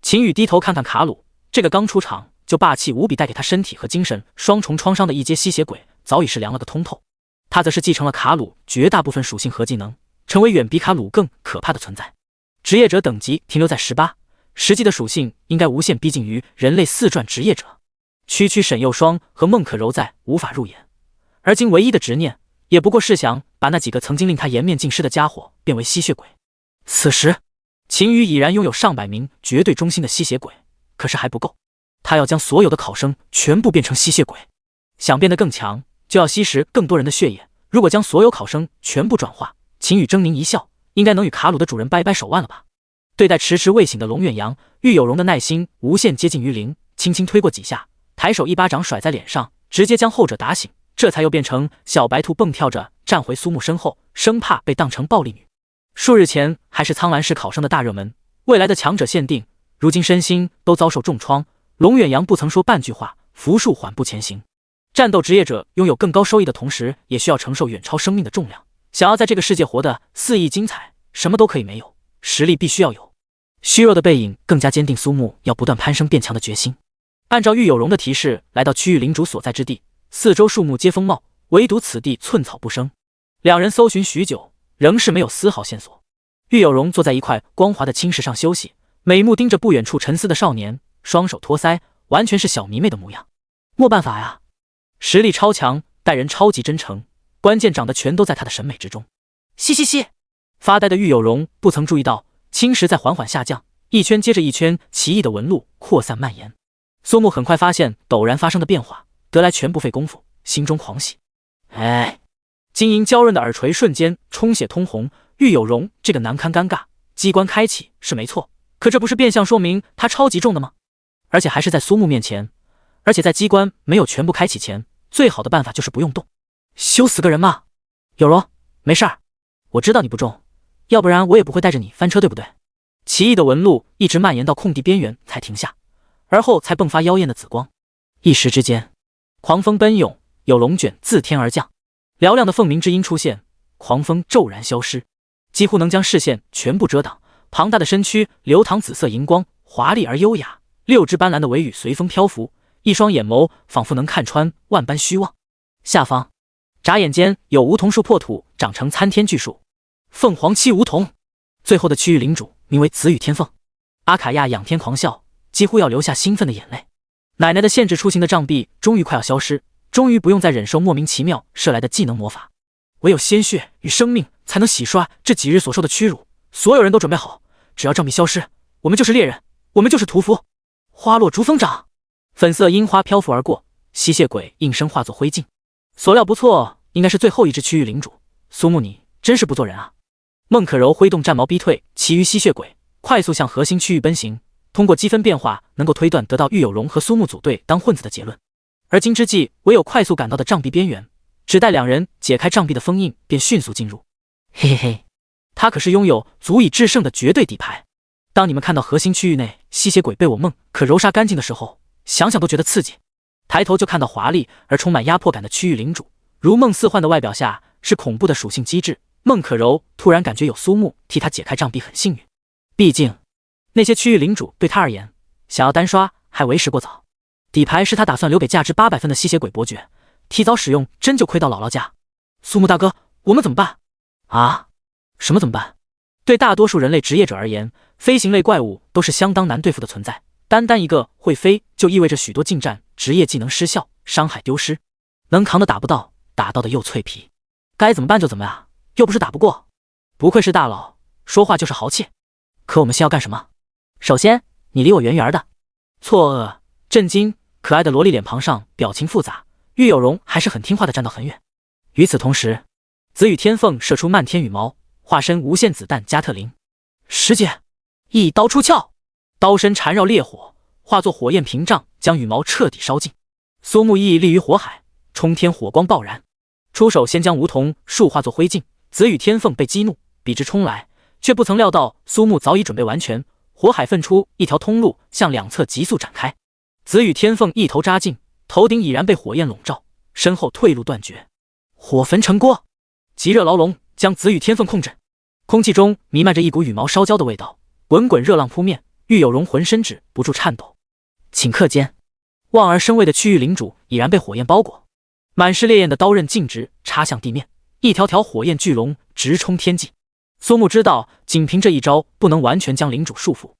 秦羽低头看看卡鲁，这个刚出场就霸气无比，带给他身体和精神双重创伤的一阶吸血鬼，早已是凉了个通透。他则是继承了卡鲁绝大部分属性和技能，成为远比卡鲁更可怕的存在。职业者等级停留在18，实际的属性应该无限逼近于人类4传职业者。区区沈幼霜和孟可柔在无法入眼，而今唯一的执念也不过是想把那几个曾经令他颜面尽失的家伙变为吸血鬼。此时秦羽已然拥有上百名绝对忠心的吸血鬼，可是还不够，他要将所有的考生全部变成吸血鬼。想变得更强，就要吸食更多人的血液。如果将所有考生全部转化，秦羽狰狞一笑，应该能与卡鲁的主人掰掰手腕了吧。对待迟迟未醒的龙远阳，玉有容的耐心无限接近于零，轻轻推过几下，抬手一巴掌甩在脸上，直接将后者打醒，这才又变成小白兔蹦跳着站回苏木身后，生怕被当成暴力女。数日前还是苍兰市考生的大热门，未来的强者限定，如今身心都遭受重创，龙远阳不曾说半句话，扶树缓步前行。战斗职业者拥有更高收益的同时，也需要承受远超生命的重量。想要在这个世界活得肆意精彩，什么都可以没有，实力必须要有。虚弱的背影更加坚定苏木要不断攀升变强的决心。按照玉有容的提示，来到区域领主所在之地，四周树木皆丰茂，唯独此地寸草不生。两人搜寻许久，仍是没有丝毫线索。玉有容坐在一块光滑的青石上休息，美目盯着不远处沉思的少年，双手托腮，完全是小迷妹的模样。没办法呀，实力超强，待人超级真诚，关键长得全都在他的审美之中。嘻嘻嘻，发呆的玉有容不曾注意到青石在缓缓下降，一圈接着一圈奇异的纹路扩散蔓延。苏木很快发现陡然发生的变化，得来全不费功夫，心中狂喜。哎，晶莹娇润的耳垂瞬间充血通红，玉有容这个难堪尴尬。机关开启是没错，可这不是变相说明他超级重的吗？而且还是在苏木面前，而且在机关没有全部开启前，最好的办法就是不用动。羞死个人嘛！有容，没事儿，我知道你不重，要不然我也不会带着你翻车，对不对？奇异的纹路一直蔓延到空地边缘才停下，而后才迸发妖艳的紫光。一时之间，狂风奔涌，有龙卷自天而降，嘹亮的凤鸣之音出现，狂风骤然消失，几乎能将视线全部遮挡。庞大的身躯流淌紫色荧光，华丽而优雅，6只斑斓的尾羽随风漂浮，一双眼眸仿佛能看穿万般虚妄。下方眨眼间有梧桐树破土，长成参天巨树，凤凰栖梧桐。最后的区域领主名为紫羽天凤。阿卡亚仰天狂笑，几乎要流下兴奋的眼泪。奶奶的限制出行的障壁终于快要消失，终于不用再忍受莫名其妙射来的技能魔法，唯有鲜血与生命才能洗刷这几日所受的屈辱。所有人都准备好，只要障壁消失，我们就是猎人，我们就是屠夫。花落逐风掌，粉色樱花漂浮而过，吸血鬼应声化作灰烬。所料不错，应该是最后一只区域领主。苏木你真是不做人啊！孟可柔挥动战矛逼退其余吸血鬼，快速向核心区域奔行。通过积分变化，能够推断得到玉有容和苏木组队当混子的结论。而今之计，唯有快速赶到的障壁边缘，只待两人解开障壁的封印，便迅速进入。嘿嘿嘿，他可是拥有足以制胜的绝对底牌。当你们看到核心区域内吸血鬼被我孟可柔杀干净的时候，想想都觉得刺激。抬头就看到华丽而充满压迫感的区域领主，如梦似幻的外表下是恐怖的属性机制。孟可柔突然感觉有苏木替他解开障壁很幸运，毕竟那些区域领主对他而言，想要单刷还为时过早。底牌是他打算留给价值800分的吸血鬼伯爵，提早使用真就亏到姥姥家。苏木大哥，我们怎么办？啊？什么怎么办？对大多数人类职业者而言，飞行类怪物都是相当难对付的存在。单单一个会飞，就意味着许多近战职业技能失效，伤害丢失。能扛的打不到，打到的又脆皮。该怎么办就怎么呀，又不是打不过。不愧是大佬，说话就是豪气。可我们先要干什么？首先，你离我远远的。错愕、震惊、可爱的萝莉脸庞上表情复杂，玉有容还是很听话的站到很远。与此同时，紫羽天凤射出漫天羽毛，化身无限子弹加特林。师姐，一刀出鞘，刀身缠绕烈火，化作火焰屏障，将羽毛彻底烧尽。苏木亦立于火海，冲天火光爆燃，出手先将梧桐树化作灰烬。紫羽天凤被激怒，笔直冲来，却不曾料到苏木早已准备完全，火海分出一条通路，向两侧急速展开。紫羽天凤一头扎进，头顶已然被火焰笼罩，身后退路断绝。火焚成锅，极热牢笼将紫羽天凤控制，空气中弥漫着一股羽毛烧焦的味道，滚滚热浪扑面，玉有容浑身止不住颤抖。顷刻间，望而生畏的区域领主已然被火焰包裹，满是烈焰的刀刃径直插向地面，一条条火焰巨龙直冲天际。苏木知道，仅凭这一招不能完全将领主束缚。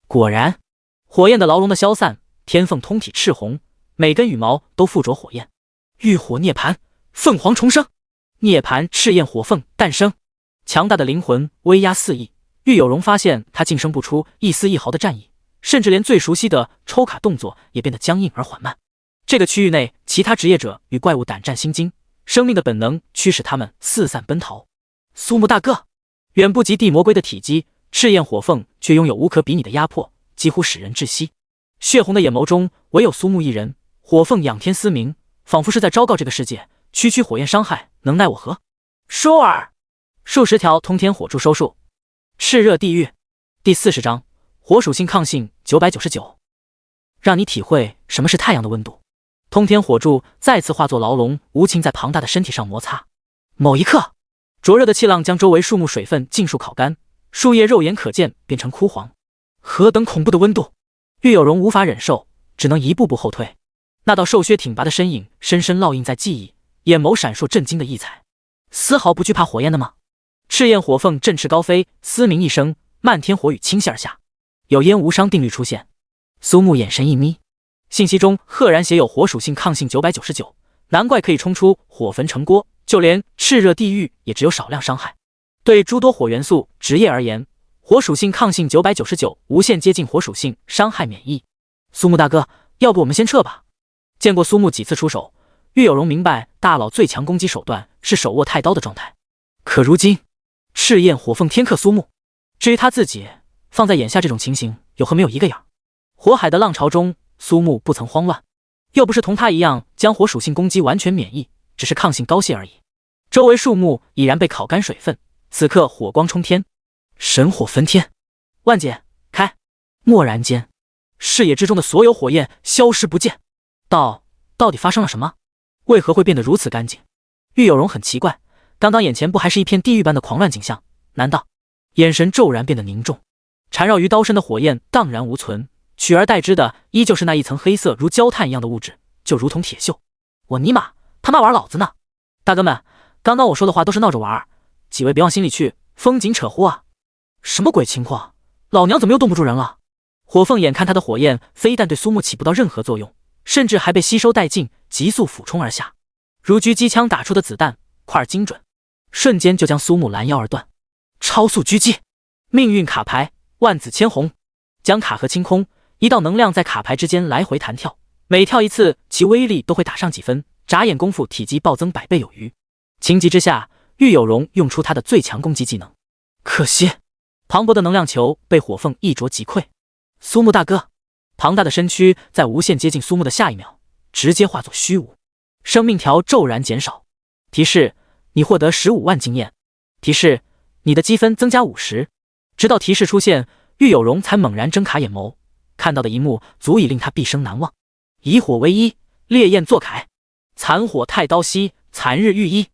果然，火焰的牢笼的消散，天凤通体赤红，每根羽毛都附着火焰。浴火涅槃，凤凰重生，涅槃赤焰火凤诞生。强大的灵魂威压四溢，玉有容发现他竟生不出一丝一毫的战意，甚至连最熟悉的抽卡动作也变得僵硬而缓慢。这个区域内其他职业者与怪物胆战心惊，生命的本能驱使他们四散奔逃。苏木大哥，远不及地魔龟的体积，赤焰火凤却拥有无可比拟的压迫，几乎使人窒息。血红的眼眸中唯有苏木一人，火凤仰天嘶鸣，仿佛是在昭告这个世界，区区火焰伤害能奈我何？收耳！数十条通天火柱收束。炽热地狱第40章火属性抗性999，让你体会什么是太阳的温度。通天火柱再次化作牢笼，无情在庞大的身体上摩擦。某一刻，灼热的气浪将周围树木水分尽数烤干，树叶肉眼可见变成枯黄。何等恐怖的温度！玉有容无法忍受，只能一步步后退。那道瘦削挺拔的身影深深烙印在记忆，眼眸闪烁震惊的异彩。丝毫不惧怕火焰的吗？赤焰火凤振翅高飞，嘶鸣一声，漫天火雨倾泻而下。有烟无伤定律出现，苏木眼神一眯，信息中赫然写有火属性抗性999，难怪可以冲出火焚成锅，就连炽热地狱也只有少量伤害。对诸多火元素职业而言，火属性抗性999无限接近火属性，伤害免疫。苏木大哥，要不我们先撤吧？见过苏木几次出手，玉有容明白大佬最强攻击手段是手握太刀的状态。可如今赤焰火凤天克苏木，至于他自己，放在眼下这种情形，有和没有一个样。火海的浪潮中，苏木不曾慌乱，又不是同他一样将火属性攻击完全免疫，只是抗性高些而已。周围树木已然被烤干水分，此刻火光冲天，神火焚天，万解开。蓦然间，视野之中的所有火焰消失不见。到底发生了什么？为何会变得如此干净？玉有容很奇怪，刚刚眼前不还是一片地狱般的狂乱景象？难道？眼神骤然变得凝重，缠绕于刀身的火焰荡然无存，取而代之的依旧是那一层黑色如焦炭一样的物质，就如同铁锈。我尼玛，他妈玩老子呢！大哥们，刚刚我说的话都是闹着玩，几位别往心里去，风景扯呼啊！什么鬼情况？老娘怎么又冻不住人了？火凤眼看他的火焰非但对苏木起不到任何作用，甚至还被吸收殆尽，急速俯冲而下，如狙击枪打出的子弹，快而精准，瞬间就将苏木拦腰而断。超速狙击，命运卡牌万紫千红，将卡盒清空，一道能量在卡牌之间来回弹跳，每跳一次，其威力都会打上几分，眨眼功夫体积暴增100倍有余。情急之下，玉有容用出他的最强攻击技能，可惜磅礴的能量球被火凤一啄即溃。苏木大哥，庞大的身躯在无限接近苏木的下一秒，直接化作虚无，生命条骤然减少。提示：你获得15万经验。提示：你的积分增加50。直到提示出现，玉有容才猛然睁开眼眸，看到的一幕足以令他毕生难忘。以火为衣，烈焰作铠，残火太刀兮，残日御衣。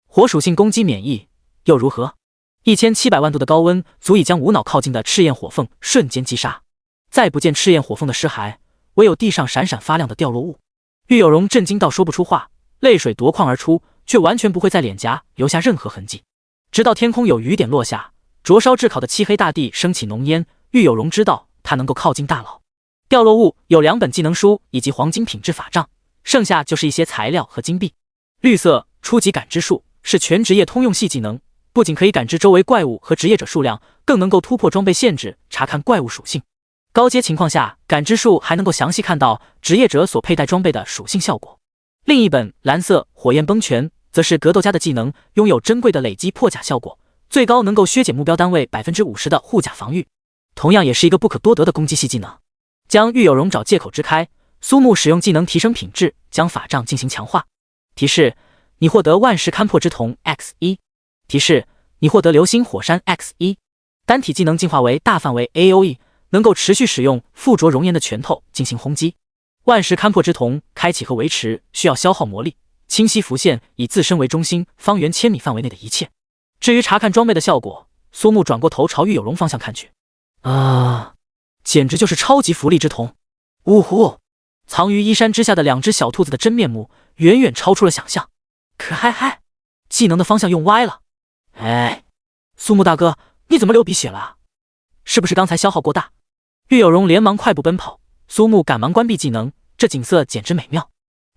火属性攻击免疫又如何？1700万度的高温足以将无脑靠近的赤焰火凤瞬间击杀。再不见赤焰火凤的尸骸，唯有地上闪闪发亮的掉落物。玉有容震惊到说不出话，泪水夺眶而出，却完全不会在脸颊留下任何痕迹。直到天空有雨点落下，灼烧炙烤的漆黑大地升起浓烟，玉有容知道他能够靠近大佬。掉落物有2本技能书以及黄金品质法杖，剩下就是一些材料和金币。绿色初级感知术是全职业通用系技能，不仅可以感知周围怪物和职业者数量，更能够突破装备限制，查看怪物属性。高阶情况下，感知术还能够详细看到职业者所佩戴装备的属性效果。另一本蓝色火焰崩拳则是格斗家的技能，拥有珍贵的累积破甲效果，最高能够削减目标单位 50% 的护甲防御，同样也是一个不可多得的攻击系技能。将玉有容找借口支开，苏木使用技能提升品质，将法杖进行强化。提示：你获得万石勘破之瞳 X1。提示：你获得流星火山 X1。单体技能进化为大范围 AOE， 能够持续使用附着熔岩的拳头进行轰击。万石勘破之瞳开启和维持需要消耗魔力，清晰浮现以自身为中心方圆1000米范围内的一切。至于查看装备的效果，苏木转过头朝玉有容方向看去。简直就是超级福利之瞳！呜呼！藏于衣衫之下的2只小兔子的真面目远远超出了想象。可嗨，技能的方向用歪了。哎，苏木大哥，你怎么流鼻血了啊？是不是刚才消耗过大？玉有容连忙快步奔跑，苏木赶忙关闭技能，这景色简直美妙。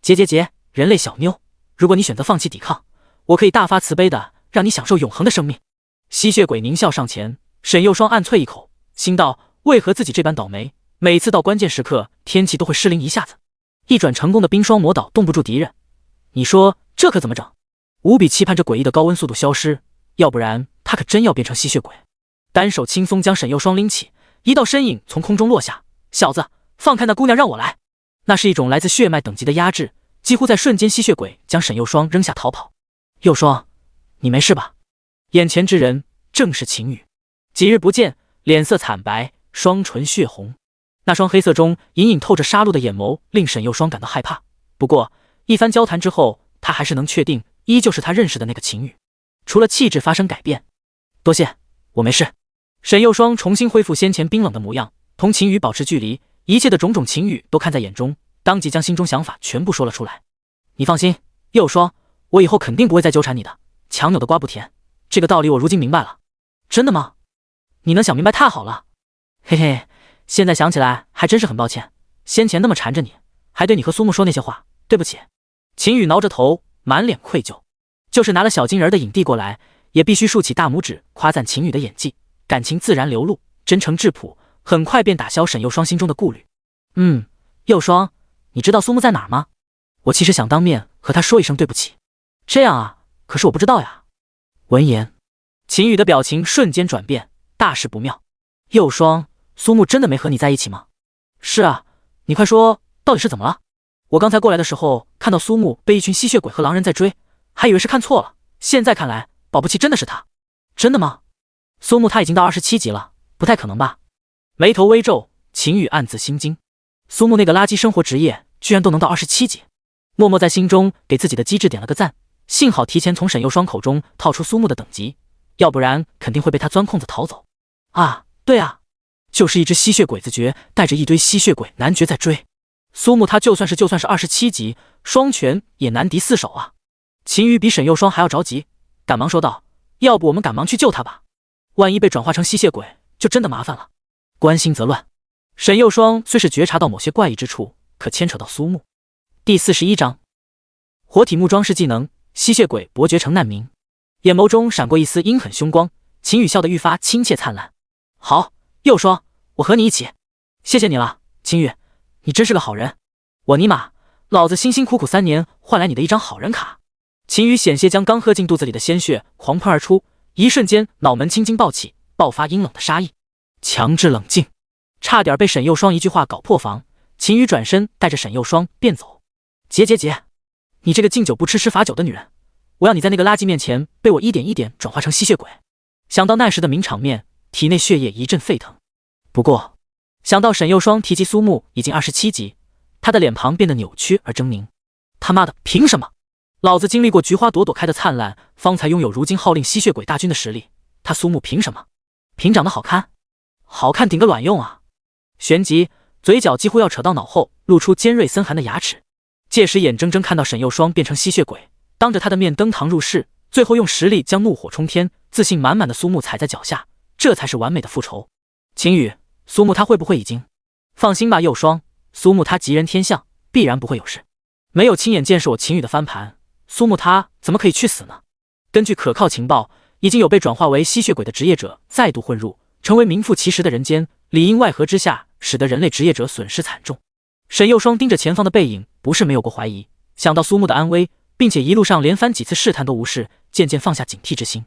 结，人类小妞，如果你选择放弃抵抗，我可以大发慈悲的让你享受永恒的生命。吸血鬼狞笑上前，沈幼霜暗啐一口，心道：为何自己这般倒霉，每次到关键时刻天气都会失灵一下子？一转成功的冰霜魔导冻不住敌人，你说这可怎么整？无比期盼这诡异的高温速度消失，要不然他可真要变成吸血鬼。单手轻松将沈幼霜拎起，一道身影从空中落下。小子，放开那姑娘，让我来！那是一种来自血脉等级的压制，几乎在瞬间，吸血鬼将沈幼霜扔下逃跑。幼霜，你没事吧？眼前之人正是秦羽，几日不见，脸色惨白，双唇血红，那双黑色中隐隐透着杀戮的眼眸令沈幼霜感到害怕。不过一番交谈之后，他还是能确定依旧是他认识的那个秦羽，除了气质发生改变。多谢，我没事。沈幼霜重新恢复先前冰冷的模样，同秦羽保持距离，一切的种种秦羽都看在眼中，当即将心中想法全部说了出来。你放心，幼霜，我以后肯定不会再纠缠你的，强扭的瓜不甜，这个道理我如今明白了。真的吗？你能想明白太好了。嘿嘿，现在想起来还真是很抱歉，先前那么缠着你，还对你和苏木说那些话，对不起。秦羽挠着头，满脸愧疚，就是拿了小金人的影帝过来，也必须竖起大拇指夸赞秦羽的演技，感情自然流露，真诚质朴，很快便打消沈幼霜心中的顾虑。幼霜，你知道苏木在哪儿吗？我其实想当面和他说一声对不起。这样啊，可是我不知道呀。闻言，秦羽的表情瞬间转变，大事不妙。幼霜，苏木真的没和你在一起吗？是啊，你快说，到底是怎么了？我刚才过来的时候，看到苏木被一群吸血鬼和狼人在追，还以为是看错了，现在看来，保不齐真的是他。真的吗？苏木他已经到27级了，不太可能吧？眉头微皱，秦羽暗自心惊，苏木那个垃圾生活职业居然都能到27级，默默在心中给自己的机智点了个赞，幸好提前从沈幼霜口中套出苏木的等级，要不然肯定会被他钻空子逃走。啊，对啊，就是一只吸血鬼子爵带着一堆吸血鬼男爵在追。苏木他就算是27级，双拳也难敌4手啊！秦羽比沈幼霜还要着急，赶忙说道：“要不我们赶忙去救他吧，万一被转化成吸血鬼，就真的麻烦了。关心则乱。”沈幼霜虽是觉察到某些怪异之处，可牵扯到苏木。第41章，活体木装饰技能，吸血鬼伯爵城难民。眼眸中闪过一丝阴狠凶光，秦羽笑得愈发亲切灿烂。好，幼霜，我和你一起。谢谢你了，秦羽。你真是个好人，我尼玛，老子辛辛苦苦3年换来你的一张好人卡。秦羽险些将刚喝进肚子里的鲜血狂喷而出，一瞬间脑门青筋暴起，爆发阴冷的杀意，强制冷静，差点被沈幼霜一句话搞破防。秦羽转身带着沈幼霜便走。结，你这个敬酒不吃吃罚酒的女人，我要你在那个垃圾面前被我一点一点转化成吸血鬼。想到那时的名场面，体内血液一阵沸腾。不过想到沈幼霜提及苏木已经27级，他的脸庞变得扭曲而狰狞。他妈的，凭什么？老子经历过菊花朵朵开的灿烂，方才拥有如今号令吸血鬼大军的实力，他苏木凭什么？凭长得好看？好看顶个卵用啊！旋即嘴角几乎要扯到脑后，露出尖锐森寒的牙齿。届时眼睁睁看到沈幼霜变成吸血鬼，当着他的面登堂入室，最后用实力将怒火冲天、自信满满的苏木踩在脚下，这才是完美的复仇。秦羽，苏木他会不会已经……放心吧，幼霜，苏木他吉人天相，必然不会有事。没有亲眼见识我秦羽的翻盘，苏木他怎么可以去死呢？根据可靠情报，已经有被转化为吸血鬼的职业者再度混入，成为名副其实的人间，里应外合之下，使得人类职业者损失惨重。沈幼霜盯着前方的背影，不是没有过怀疑，想到苏木的安危，并且一路上连番几次试探都无事，渐渐放下警惕之心。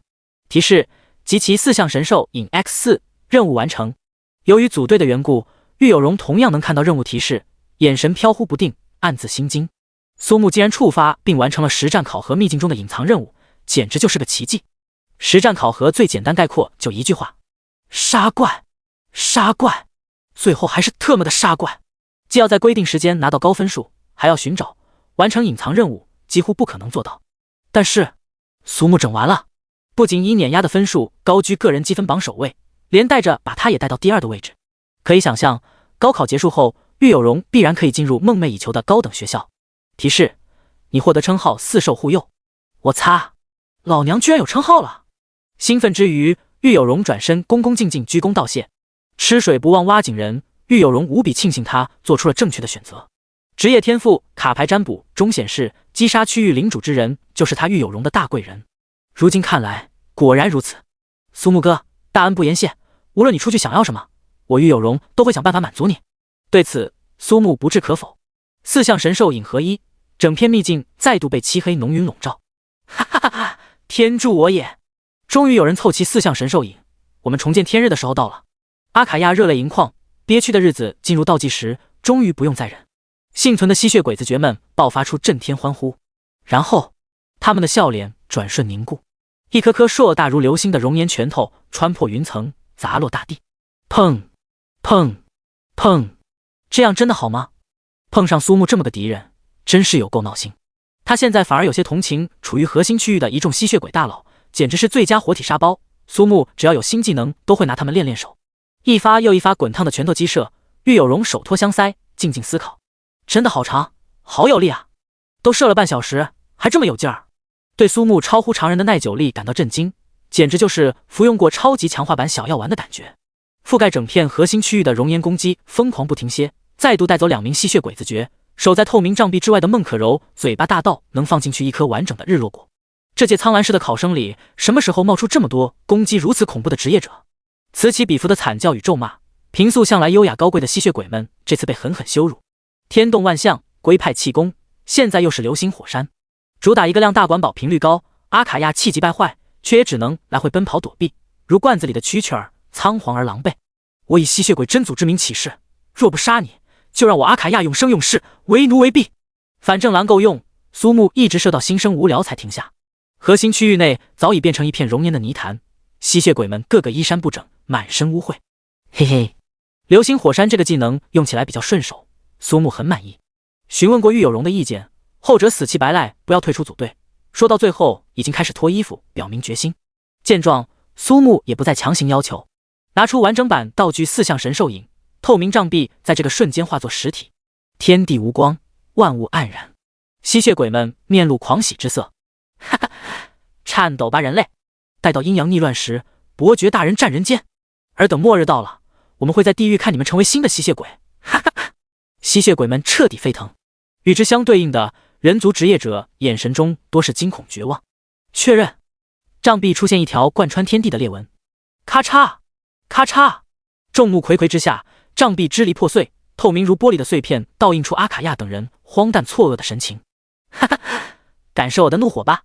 提示：集齐4项神兽引 X4， 任务完成。由于组队的缘故，玉有容同样能看到任务提示，眼神飘忽不定，暗自心惊。苏木竟然触发并完成了实战考核秘境中的隐藏任务，简直就是个奇迹。实战考核最简单概括就一句话：杀怪，杀怪，最后还是特么的杀怪。既要在规定时间拿到高分数，还要寻找完成隐藏任务，几乎不可能做到。但是苏木整完了，不仅以碾压的分数高居个人积分榜首位，连带着把他也带到第2的位置。可以想象，高考结束后，玉有容必然可以进入梦寐以求的高等学校。提示：你获得称号4兽护佑。我擦，老娘居然有称号了！兴奋之余，玉有容转身恭恭敬敬鞠躬道谢。吃水不忘挖井人，玉有容无比庆幸他做出了正确的选择。职业天赋卡牌占卜中显示，击杀区域领主之人就是他玉有容的大贵人。如今看来，果然如此。苏木哥，大恩不言谢，无论你出去想要什么，我玉有容都会想办法满足你。对此，苏木不置可否。4项神兽引合一，整片秘境再度被漆黑浓云笼罩。哈哈哈哈！天助我也！终于有人凑齐4项神兽引，我们重见天日的时候到了。阿卡亚热泪盈眶，憋屈的日子进入倒计时，终于不用再忍。幸存的吸血鬼子爵们爆发出震天欢呼，然后他们的笑脸转瞬凝固，一颗颗硕大如流星的熔岩拳头穿破云层，砸落大地。砰砰砰！这样真的好吗？碰上苏木这么个敌人，真是有够闹心。他现在反而有些同情处于核心区域的一众吸血鬼大佬，简直是最佳活体沙包。苏木只要有新技能，都会拿他们练练手。一发又一发滚烫的拳头击射，玉有容手托香腮，静静思考。真的好长，好有力啊！都射了半小时，还这么有劲儿。对苏木超乎常人的耐久力感到震惊，简直就是服用过超级强化版小药丸的感觉。覆盖整片核心区域的熔岩攻击疯狂不停歇，再度带走2名吸血鬼子爵。守在透明障壁之外的孟可柔嘴巴大到能放进去一颗完整的日落果。这届苍蓝市的考生里，什么时候冒出这么多攻击如此恐怖的职业者？此起彼伏的惨叫与咒骂，平素向来优雅高贵的吸血鬼们这次被狠狠羞辱。天动万象，龟派气功，现在又是流星火山，主打一个量大管饱频率高。阿卡亚气急败坏，却也只能来回奔跑躲避，如罐子里的蛐蛐儿，仓皇而狼狈。我以吸血鬼真祖之名起誓，若不杀你，就让我阿卡亚永生永世为奴为婢。反正狼够用，苏木一直射到心生无聊才停下。核心区域内早已变成一片熔岩的泥潭，吸血鬼们个个衣衫不整，满身污秽。嘿嘿，流星火山这个技能用起来比较顺手，苏木很满意。询问过玉有容的意见，后者死乞白赖不要退出组队，说到最后已经开始脱衣服表明决心。见状，苏木也不再强行要求，拿出完整版道具4项神兽影，透明障壁在这个瞬间化作实体，天地无光，万物黯然。吸血鬼们面露狂喜之色，哈哈，颤抖吧人类！待到阴阳逆乱时，伯爵大人占人间，而等末日到了，我们会在地狱看你们成为新的吸血鬼，哈哈哈！吸血鬼们彻底沸腾，与之相对应的人族职业者眼神中多是惊恐绝望。确认，障壁出现一条贯穿天地的裂纹，咔嚓咔嚓，众目睽睽之下，障壁支离破碎，透明如玻璃的碎片倒映出阿卡亚等人荒诞错愕的神情。哈哈，感受我的怒火吧！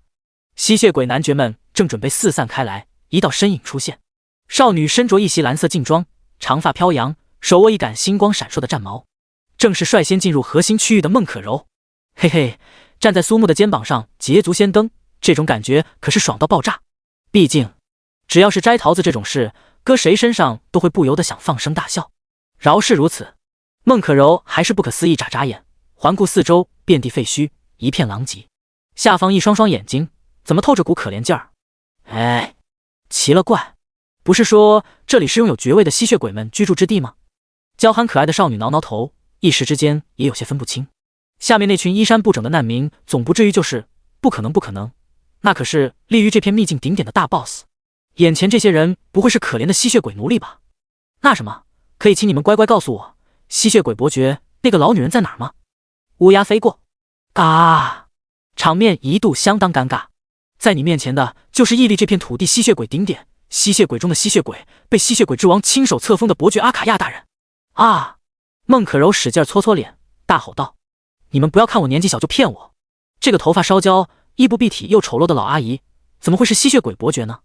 吸血鬼男爵们正准备四散开来，一道身影出现。少女身着一袭蓝色劲装，长发飘扬，手握一杆星光闪烁的战矛，正是率先进入核心区域的孟可柔。嘿嘿，站在苏木的肩膀上捷足先登，这种感觉可是爽到爆炸。毕竟，只要是摘桃子这种事，搁谁身上都会不由得想放声大笑。饶是如此，孟可柔还是不可思议眨眨眼，环顾四周，遍地废墟，一片狼藉。下方一双双眼睛怎么透着股可怜劲儿？哎，奇了怪，不是说这里是拥有爵位的吸血鬼们居住之地吗？娇憨可爱的少女挠挠头，一时之间也有些分不清。下面那群衣衫不整的难民，总不至于就是不可能不可能，那可是立于这片秘境顶点的大 boss。眼前这些人不会是可怜的吸血鬼奴隶吧？那什么，可以请你们乖乖告诉我，吸血鬼伯爵那个老女人在哪儿吗？乌鸦飞过，啊！场面一度相当尴尬。在你面前的就是屹立这片土地吸血鬼顶点，吸血鬼中的吸血鬼，被吸血鬼之王亲手册封的伯爵阿卡亚大人。啊！孟可柔使劲搓搓脸，大吼道：“你们不要看我年纪小就骗我，这个头发烧焦、衣不蔽体又丑陋的老阿姨，怎么会是吸血鬼伯爵呢？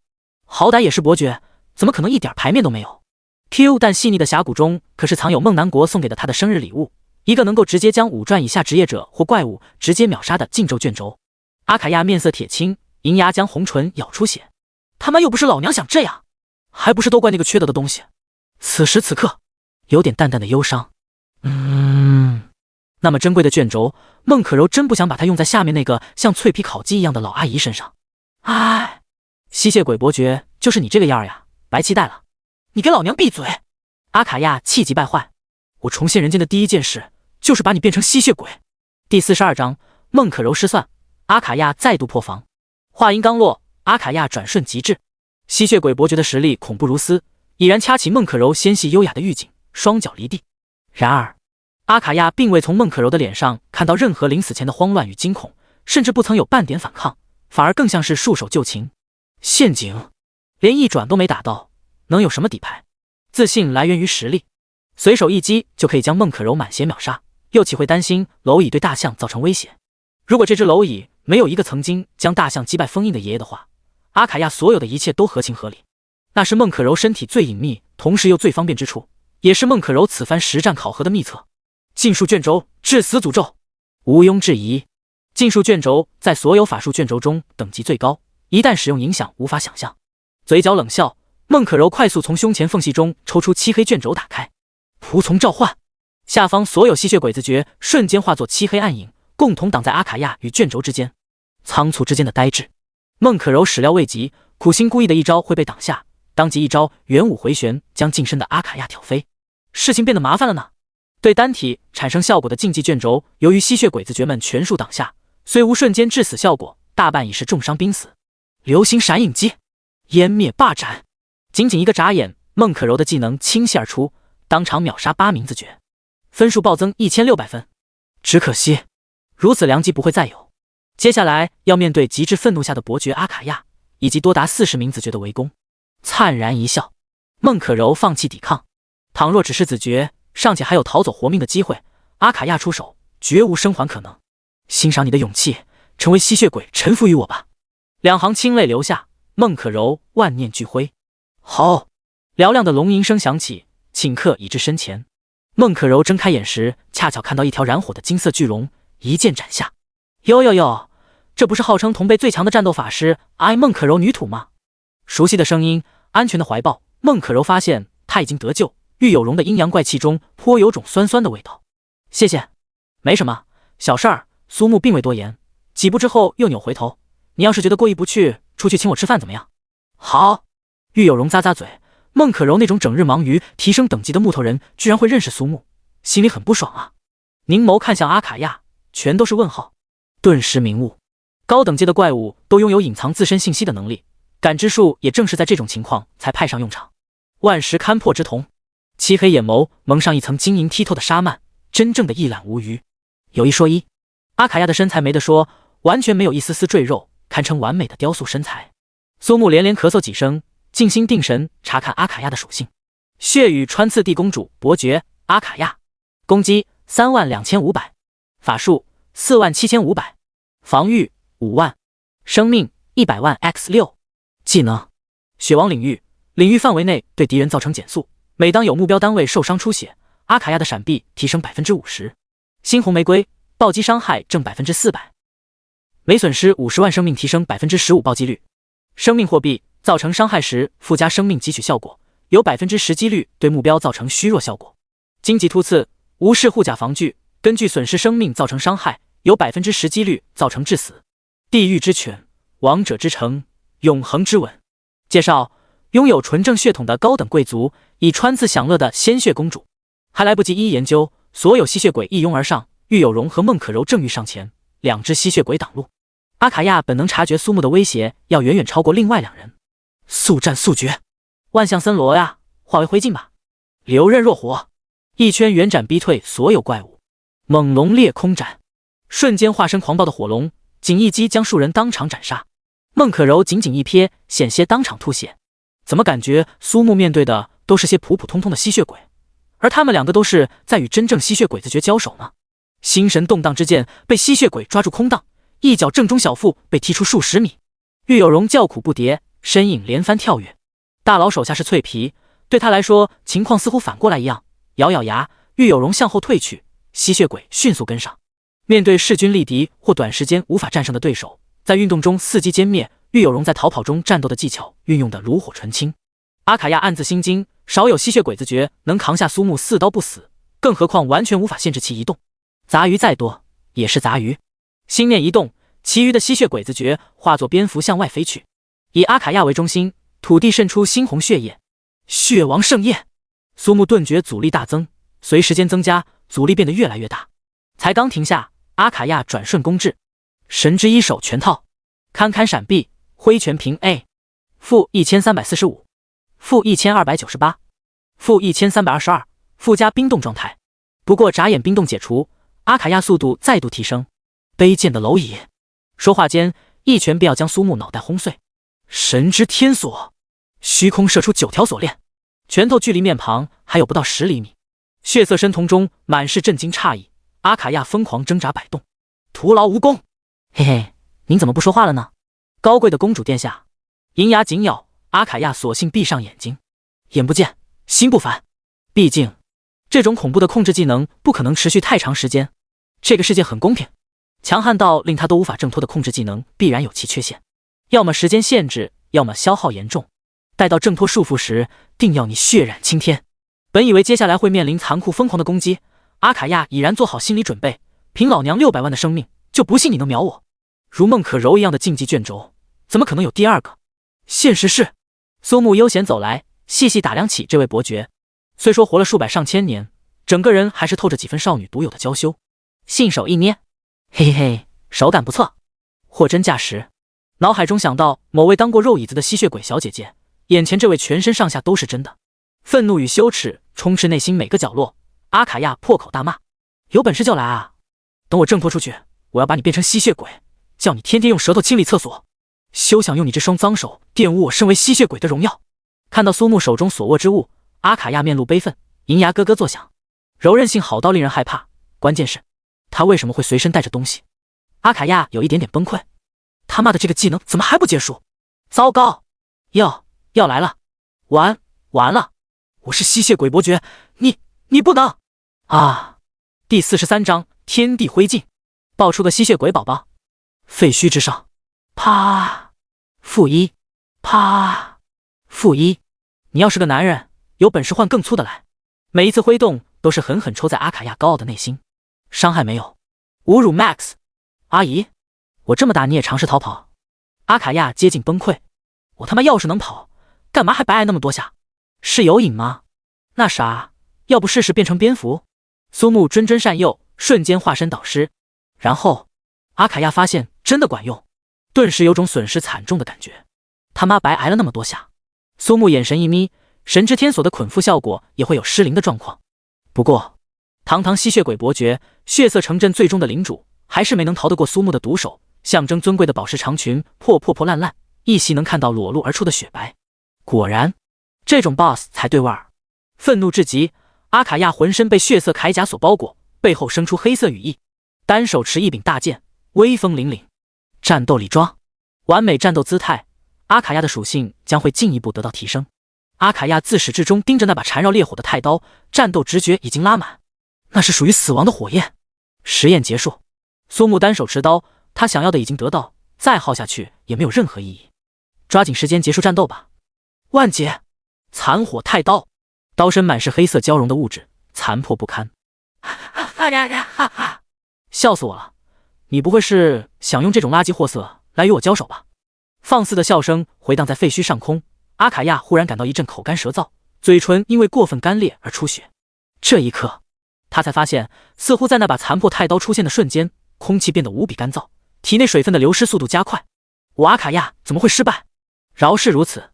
好歹也是伯爵，怎么可能一点牌面都没有？” Q 但细腻的峡谷中可是藏有孟南国送给的他的生日礼物，一个能够直接将5转以下职业者或怪物直接秒杀的禁咒卷轴。阿卡亚面色铁青，银牙将红唇咬出血。他妈又不是老娘想这样，还不是都怪那个缺德的东西。此时此刻，有点淡淡的忧伤。那么珍贵的卷轴，孟可柔真不想把它用在下面那个像脆皮烤鸡一样的老阿姨身上。唉，吸血鬼伯爵就是你这个样呀，白期待了。你给老娘闭嘴！阿卡亚气急败坏，我重现人间的第一件事就是把你变成吸血鬼。第42章，孟可柔失算，阿卡亚再度破防。话音刚落，阿卡亚转瞬即至。吸血鬼伯爵的实力恐怖如斯，已然掐起孟可柔纤细优雅的玉颈，双脚离地。然而阿卡亚并未从孟可柔的脸上看到任何临死前的慌乱与惊恐，甚至不曾有半点反抗，反而更像是束手就擒。陷阱，连一转都没打到，能有什么底牌？自信来源于实力，随手一击就可以将孟可柔满血秒杀，又岂会担心蝼蚁对大象造成威胁？如果这只蝼蚁没有一个曾经将大象击败封印的爷爷的话，阿卡亚所有的一切都合情合理。那是孟可柔身体最隐秘，同时又最方便之处，也是孟可柔此番实战考核的秘策。禁术卷轴，致死诅咒，毋庸置疑。禁术卷轴在所有法术卷轴中等级最高，一旦使用影响无法想象。嘴角冷笑，孟可柔快速从胸前缝隙中抽出漆黑卷轴打开，仆从召唤。下方所有吸血鬼子爵瞬间化作漆黑暗影，共同挡在阿卡亚与卷轴之间。仓促之间的呆滞，孟可柔始料未及，苦心孤诣的一招会被挡下，当即一招元武回旋将近身的阿卡亚挑飞。事情变得麻烦了呢。对单体产生效果的禁忌卷轴，由于吸血鬼子爵们全数挡下，虽无瞬间致死效果，大半已是重伤濒死。流星闪影击，湮灭霸斩。仅仅一个眨眼，孟可柔的技能倾泻而出，当场秒杀8名子爵，分数暴增1600分。只可惜，如此良机不会再有。接下来要面对极致愤怒下的伯爵阿卡亚，以及多达40名子爵的围攻。灿然一笑，孟可柔放弃抵抗。倘若只是子爵，尚且还有逃走活命的机会，阿卡亚出手，绝无生还可能。欣赏你的勇气，成为吸血鬼，臣服于我吧。2行清泪流下，孟可柔万念俱灰。好，嘹亮的龙吟声响起，顷刻已至身前。孟可柔睁开眼时，恰巧看到一条燃火的金色巨龙，一剑斩下。哟，这不是号称同辈最强的战斗法师孟可柔女土吗？熟悉的声音，安全的怀抱，孟可柔发现她已经得救。玉有容的阴阳怪气中颇有种酸酸的味道。谢谢，没什么，小事儿。苏木并未多言，几步之后又扭回头，你要是觉得过意不去，出去请我吃饭怎么样？好。玉有容咂咂嘴，孟可柔那种整日忙于提升等级的木头人居然会认识苏木，心里很不爽啊。凝眸看向阿卡亚，全都是问号。顿时明悟，高等阶的怪物都拥有隐藏自身信息的能力，感知术也正是在这种情况才派上用场。万石勘破之瞳，漆黑眼眸蒙上一层晶莹剔透的纱幔，真正的一览无余。有一说一，阿卡亚的身材没得说，完全没有一丝丝赘肉，堪称完美的雕塑身材。苏木连连咳嗽几声，静心定神查看阿卡亚的属性。血雨穿刺地公主伯爵阿卡亚，攻击32500，法术47500，防御5万，生命100万 ×6。技能血王领域，领域范围内对敌人造成减速，每当有目标单位受伤出血，阿卡亚的闪避提升 50%。 猩红玫瑰，暴击伤害正 400%， 每损失50万生命提升 15% 暴击率。生命货币，造成伤害时附加生命汲取效果，有 10% 几率对目标造成虚弱效果。荆棘突刺，无视护甲防具，根据损失生命造成伤害，有 10% 几率造成致死。地狱之犬，王者之城，永恒之吻。介绍：拥有纯正血统的高等贵族，以穿刺享乐的鲜血公主。还来不及一一研究，所有吸血鬼一拥而上，玉有容和孟可柔正欲上前，两只吸血鬼挡路。阿卡亚本能察觉苏木的威胁要远远超过另外两人，速战速决，万象森罗呀，化为灰烬吧！流刃若火，一圈圆斩逼退所有怪物。猛龙裂空斩，瞬间化身狂暴的火龙，仅一击将数人当场斩杀。孟可柔仅仅一瞥，险些当场吐血。怎么感觉苏木面对的都是些普普通通的吸血鬼，而他们两个都是在与真正吸血鬼子爵交手呢？心神动荡之间，被吸血鬼抓住空档，一脚正中小腹，被踢出数十米。玉有容叫苦不迭，身影连番跳跃。大佬手下是脆皮，对他来说情况似乎反过来一样，咬咬牙，玉有容向后退去，吸血鬼迅速跟上。面对势均力敌或短时间无法战胜的对手，在运动中伺机歼灭，玉有容在逃跑中战斗的技巧运用的炉火纯青。阿卡亚暗自心惊，少有吸血鬼子爵能扛下苏木4刀不死，更何况完全无法限制其移动。杂鱼再多也是杂鱼。心念一动，其余的吸血鬼子爵化作蝙蝠向外飞去。以阿卡亚为中心，土地渗出猩红血液，血王盛宴。苏木顿觉阻力大增，随时间增加，阻力变得越来越大。才刚停下，阿卡亚转瞬攻至，神之一手全套，堪堪闪避，挥拳平 A， 负1345，负1298，负1322，附加冰冻状态。不过眨眼冰冻解除，阿卡亚速度再度提升。卑贱的蝼蚁！说话间，一拳便要将苏木脑袋轰碎。神之天锁，虚空射出9条锁链，拳头距离面庞还有不到10厘米。血色深瞳中满是震惊诧异。阿卡亚疯狂挣扎摆动，徒劳无功。嘿嘿，您怎么不说话了呢？高贵的公主殿下，银牙紧咬，阿卡亚索性闭上眼睛，眼不见心不烦。毕竟这种恐怖的控制技能不可能持续太长时间。这个世界很公平，强悍到令他都无法挣脱的控制技能必然有其缺陷，要么时间限制，要么消耗严重。待到挣脱束缚时，定要你血染青天。本以为接下来会面临残酷疯狂的攻击，阿卡亚已然做好心理准备，凭老娘600万的生命，就不信你能秒我。如孟可柔一样的竞技卷轴，怎么可能有第二个？现实是，苏木悠闲走来，细细打量起这位伯爵。虽说活了数百上千年，整个人还是透着几分少女独有的娇羞。信手一捏，嘿嘿嘿，手感不错，货真价实。脑海中想到某位当过肉椅子的吸血鬼小姐姐，眼前这位全身上下都是真的。愤怒与羞耻充斥内心每个角落，阿卡亚破口大骂：有本事就来啊！等我挣脱出去，我要把你变成吸血鬼，叫你天天用舌头清理厕所，休想用你这双脏手玷污我身为吸血鬼的荣耀。看到苏木手中所握之物，阿卡亚面露悲愤，银牙咯咯作响，柔韧性好到令人害怕。关键是他为什么会随身带着东西？阿卡亚有一点点崩溃，他妈的这个技能怎么还不结束？糟糕，要来了！完了！我是吸血鬼伯爵，你不能啊！第43章天地灰烬，爆出个吸血鬼宝宝。废墟之上，啪！负1，啪！负1。你要是个男人，有本事换更粗的来。每一次挥动都是狠狠抽在阿卡亚高傲的内心，伤害没有，侮辱 Max。阿姨，我这么大你也尝试逃跑？阿卡亚接近崩溃，我他妈要是能跑，干嘛还白挨那么多下？是有瘾吗？那啥，要不试试变成蝙蝠？苏木谆谆善诱，瞬间化身导师，然后阿卡亚发现真的管用，顿时有种损失惨重的感觉。他妈白挨了那么多下。苏木眼神一眯，神之天锁的捆缚效果也会有失灵的状况。不过堂堂吸血鬼伯爵，血色城镇最终的领主，还是没能逃得过苏木的毒手。象征尊贵的宝石长裙破烂烂，一袭能看到裸露而出的雪白。果然这种 boss 才对味儿。愤怒至极，阿卡亚浑身被血色铠甲所包裹，背后生出黑色羽翼，单手持一柄大剑，威风凛凛。战斗礼装，完美战斗姿态，阿卡亚的属性将会进一步得到提升。阿卡亚自始至终盯着那把缠绕烈火的太刀，战斗直觉已经拉满，那是属于死亡的火焰。实验结束，苏木单手持刀，他想要的已经得到，再耗下去也没有任何意义。抓紧时间结束战斗吧。万劫残火太刀，刀身满是黑色交融的物质，残破不堪。笑死我了！你不会是想用这种垃圾货色来与我交手吧？放肆的笑声回荡在废墟上空，阿卡亚忽然感到一阵口干舌燥，嘴唇因为过分干裂而出血。这一刻，他才发现，似乎在那把残破太刀出现的瞬间，空气变得无比干燥，体内水分的流失速度加快。我阿卡亚怎么会失败？饶是如此，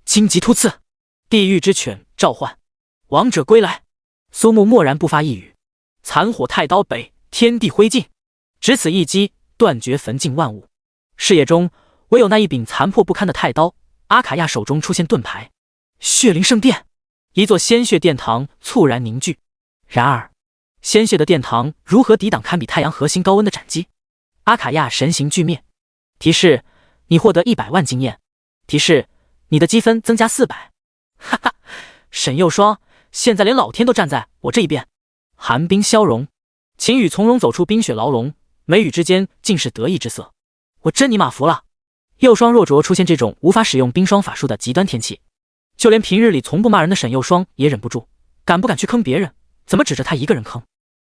荆棘突刺，地狱之犬召唤，王者归来。苏木默然不发一语。残火太刀北，天地灰烬，只此一击，断绝焚尽万物。视野中唯有那一柄残破不堪的太刀。阿卡亚手中出现盾牌，血灵圣殿，一座鲜血殿堂猝然凝聚。然而，鲜血的殿堂如何抵挡堪比太阳核心高温的斩击？阿卡亚神形俱灭。提示：你获得100万经验。提示：你的积分增加400。哈哈，沈又霜，现在连老天都站在我这一边。寒冰消融，秦羽从容走出冰雪牢笼，眉宇之间尽是得意之色。我真尼玛服了！又霜若灼出现这种无法使用冰霜法术的极端天气，就连平日里从不骂人的沈又霜也忍不住，敢不敢去坑别人？怎么指着他一个人坑？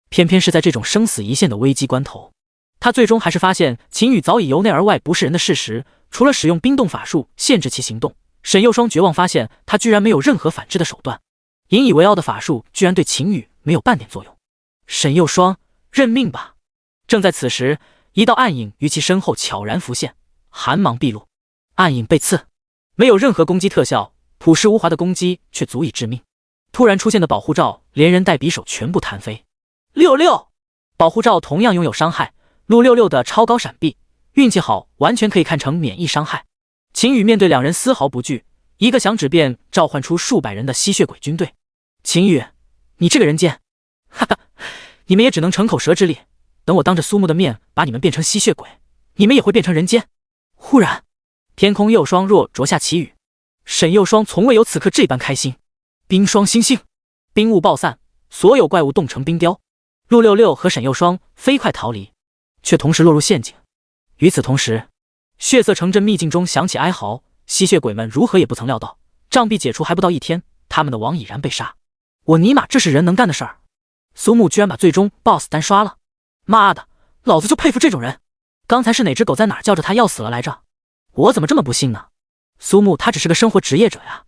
偏偏是在这种生死一线的危机关头，他最终还是发现秦羽早已由内而外不是人的事实。除了使用冰冻法术限制其行动，沈又霜绝望发现他居然没有任何反制的手段，引以为傲的法术居然对秦羽没有半点作用。沈又霜，认命吧！正在此时，一道暗影于其身后悄然浮现，寒芒毕露，暗影被刺，没有任何攻击特效，朴实无华的攻击却足以致命。突然出现的保护罩连人带匕首全部弹飞。66，保护罩同样拥有伤害，陆66的超高闪避，运气好完全可以看成免疫伤害。秦羽面对两人丝毫不惧，一个响指便召唤出数百人的吸血鬼军队。秦羽，你这个人贱！哈哈，你们也只能逞口舌之力，等我当着苏木的面把你们变成吸血鬼，你们也会变成人间。忽然，天空又霜若灼下奇雨，沈又霜从未有此刻这般开心。冰霜星星，冰雾爆散，所有怪物冻成冰雕。陆66和沈又霜飞快逃离，却同时落入陷阱。与此同时，血色城镇秘境中响起哀嚎，吸血鬼们如何也不曾料到，障壁解除还不到1天，他们的王已然被杀。我尼玛，这是人能干的事儿！苏木居然把最终 BOSS 单刷了，妈的，老子就佩服这种人！刚才是哪只狗在哪儿叫着他要死了来着？我怎么这么不幸呢？苏木他只是个生活职业者呀。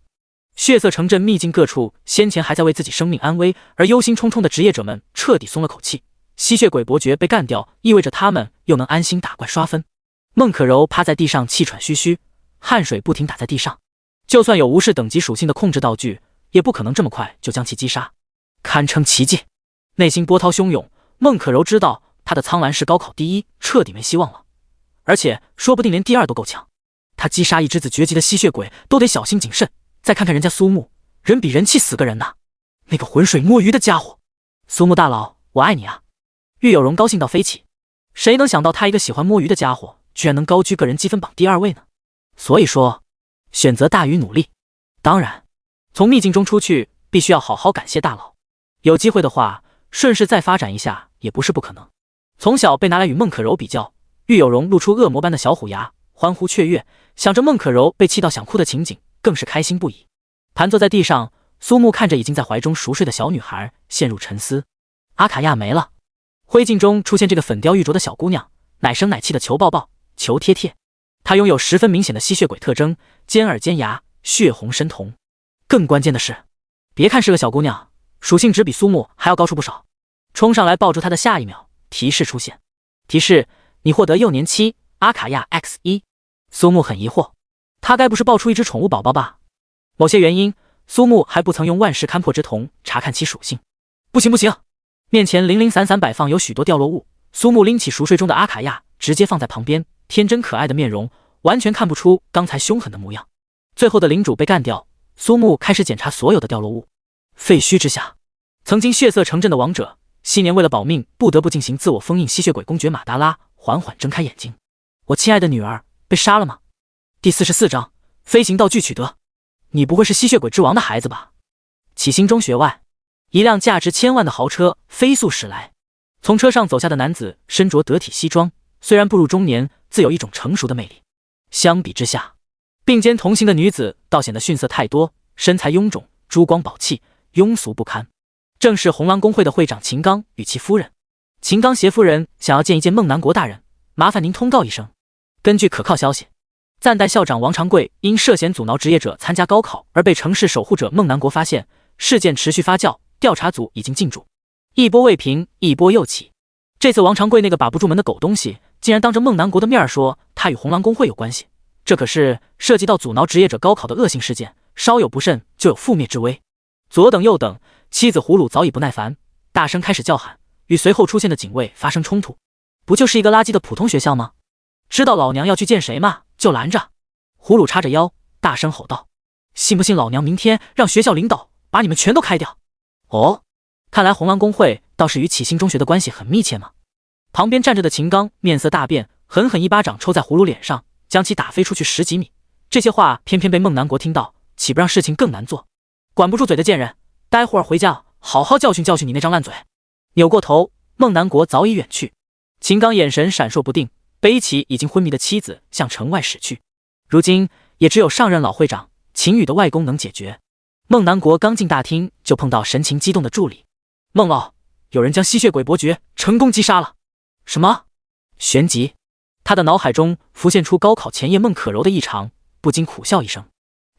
血色城镇秘境各处，先前还在为自己生命安危而忧心忡忡的职业者们彻底松了口气。吸血鬼伯爵被干掉，意味着他们又能安心打怪刷分。孟可柔趴在地上气喘吁吁，汗水不停打在地上。就算有无视等级属性的控制道具，也不可能这么快就将其击杀，堪称奇迹。内心波涛汹涌，孟可柔知道他的苍兰市高考第1彻底没希望了，而且说不定连第2都够呛。他击杀一只子绝级的吸血鬼都得小心谨慎。再看看人家苏木，人比人气死个人呐！那个浑水摸鱼的家伙，苏木大佬，我爱你啊！玉有容高兴到飞起，谁能想到他一个喜欢摸鱼的家伙，居然能高居个人积分榜第2位呢？所以说，选择大于努力。当然，从秘境中出去，必须要好好感谢大佬。有机会的话，顺势再发展一下也不是不可能。从小被拿来与孟可柔比较，玉有容露出恶魔般的小虎牙，欢呼雀跃，想着孟可柔被气到想哭的情景，更是开心不已。盘坐在地上，苏木看着已经在怀中熟睡的小女孩，陷入沉思。阿卡亚没了，灰烬中出现这个粉雕玉琢的小姑娘，奶声奶气的求抱抱，求贴贴。她拥有十分明显的吸血鬼特征，尖耳尖牙，血红深瞳。更关键的是，别看是个小姑娘，属性值比苏木还要高出不少。冲上来抱住她的下一秒，提示出现。提示：你获得幼年期阿卡亚 X1。苏木很疑惑，他该不是抱出一只宠物宝宝吧？某些原因，苏木还不曾用万世勘破之瞳查看其属性。不行不行，面前零零散散摆放有许多掉落物。苏木拎起熟睡中的阿卡亚，直接放在旁边，天真可爱的面容，完全看不出刚才凶狠的模样。最后的领主被干掉，苏木开始检查所有的掉落物。废墟之下，曾经血色城镇的王者昔年为了保命，不得不进行自我封印。吸血鬼公爵马达拉缓缓睁开眼睛。我亲爱的女儿被杀了吗？第44章飞行道具取得。你不会是吸血鬼之王的孩子吧？启星中学外，一辆价值千万的豪车飞速驶来。从车上走下的男子身着得体西装，虽然步入中年，自有一种成熟的魅力。相比之下，并肩同行的女子倒显得逊色太多，身材臃肿，珠光宝气，庸俗不堪。正是红狼公会的会长秦刚与其夫人。秦刚携夫人想要见一见孟南国大人，麻烦您通告一声。根据可靠消息，暂代校长王长贵因涉嫌阻挠职业者参加高考而被城市守护者孟南国发现，事件持续发酵，调查组已经进驻。一波未平，一波又起。这次王长贵那个把不住门的狗东西，竟然当着孟南国的面说他与红狼公会有关系，这可是涉及到阻挠职业者高考的恶性事件，稍有不慎就有覆灭之危。左等右等，妻子胡鲁早已不耐烦，大声开始叫喊，与随后出现的警卫发生冲突。不就是一个垃圾的普通学校吗？知道老娘要去见谁吗？就拦着！胡鲁叉着腰，大声吼道：“信不信老娘明天让学校领导把你们全都开掉？”哦，看来红狼公会倒是与启兴中学的关系很密切嘛。旁边站着的秦刚面色大变，狠狠一巴掌抽在胡鲁脸上，将其打飞出去10几米。这些话偏偏被孟南国听到，岂不让事情更难做？管不住嘴的贱人，待会儿回家好好教训教训你那张烂嘴！扭过头，孟南国早已远去。秦刚眼神闪烁不定，背起已经昏迷的妻子向城外驶去。如今也只有上任老会长秦宇的外公能解决。孟南国刚进大厅，就碰到神情激动的助理。孟老，有人将吸血鬼伯爵成功击杀了。什么？旋即他的脑海中浮现出高考前夜孟可柔的异常，不禁苦笑一声。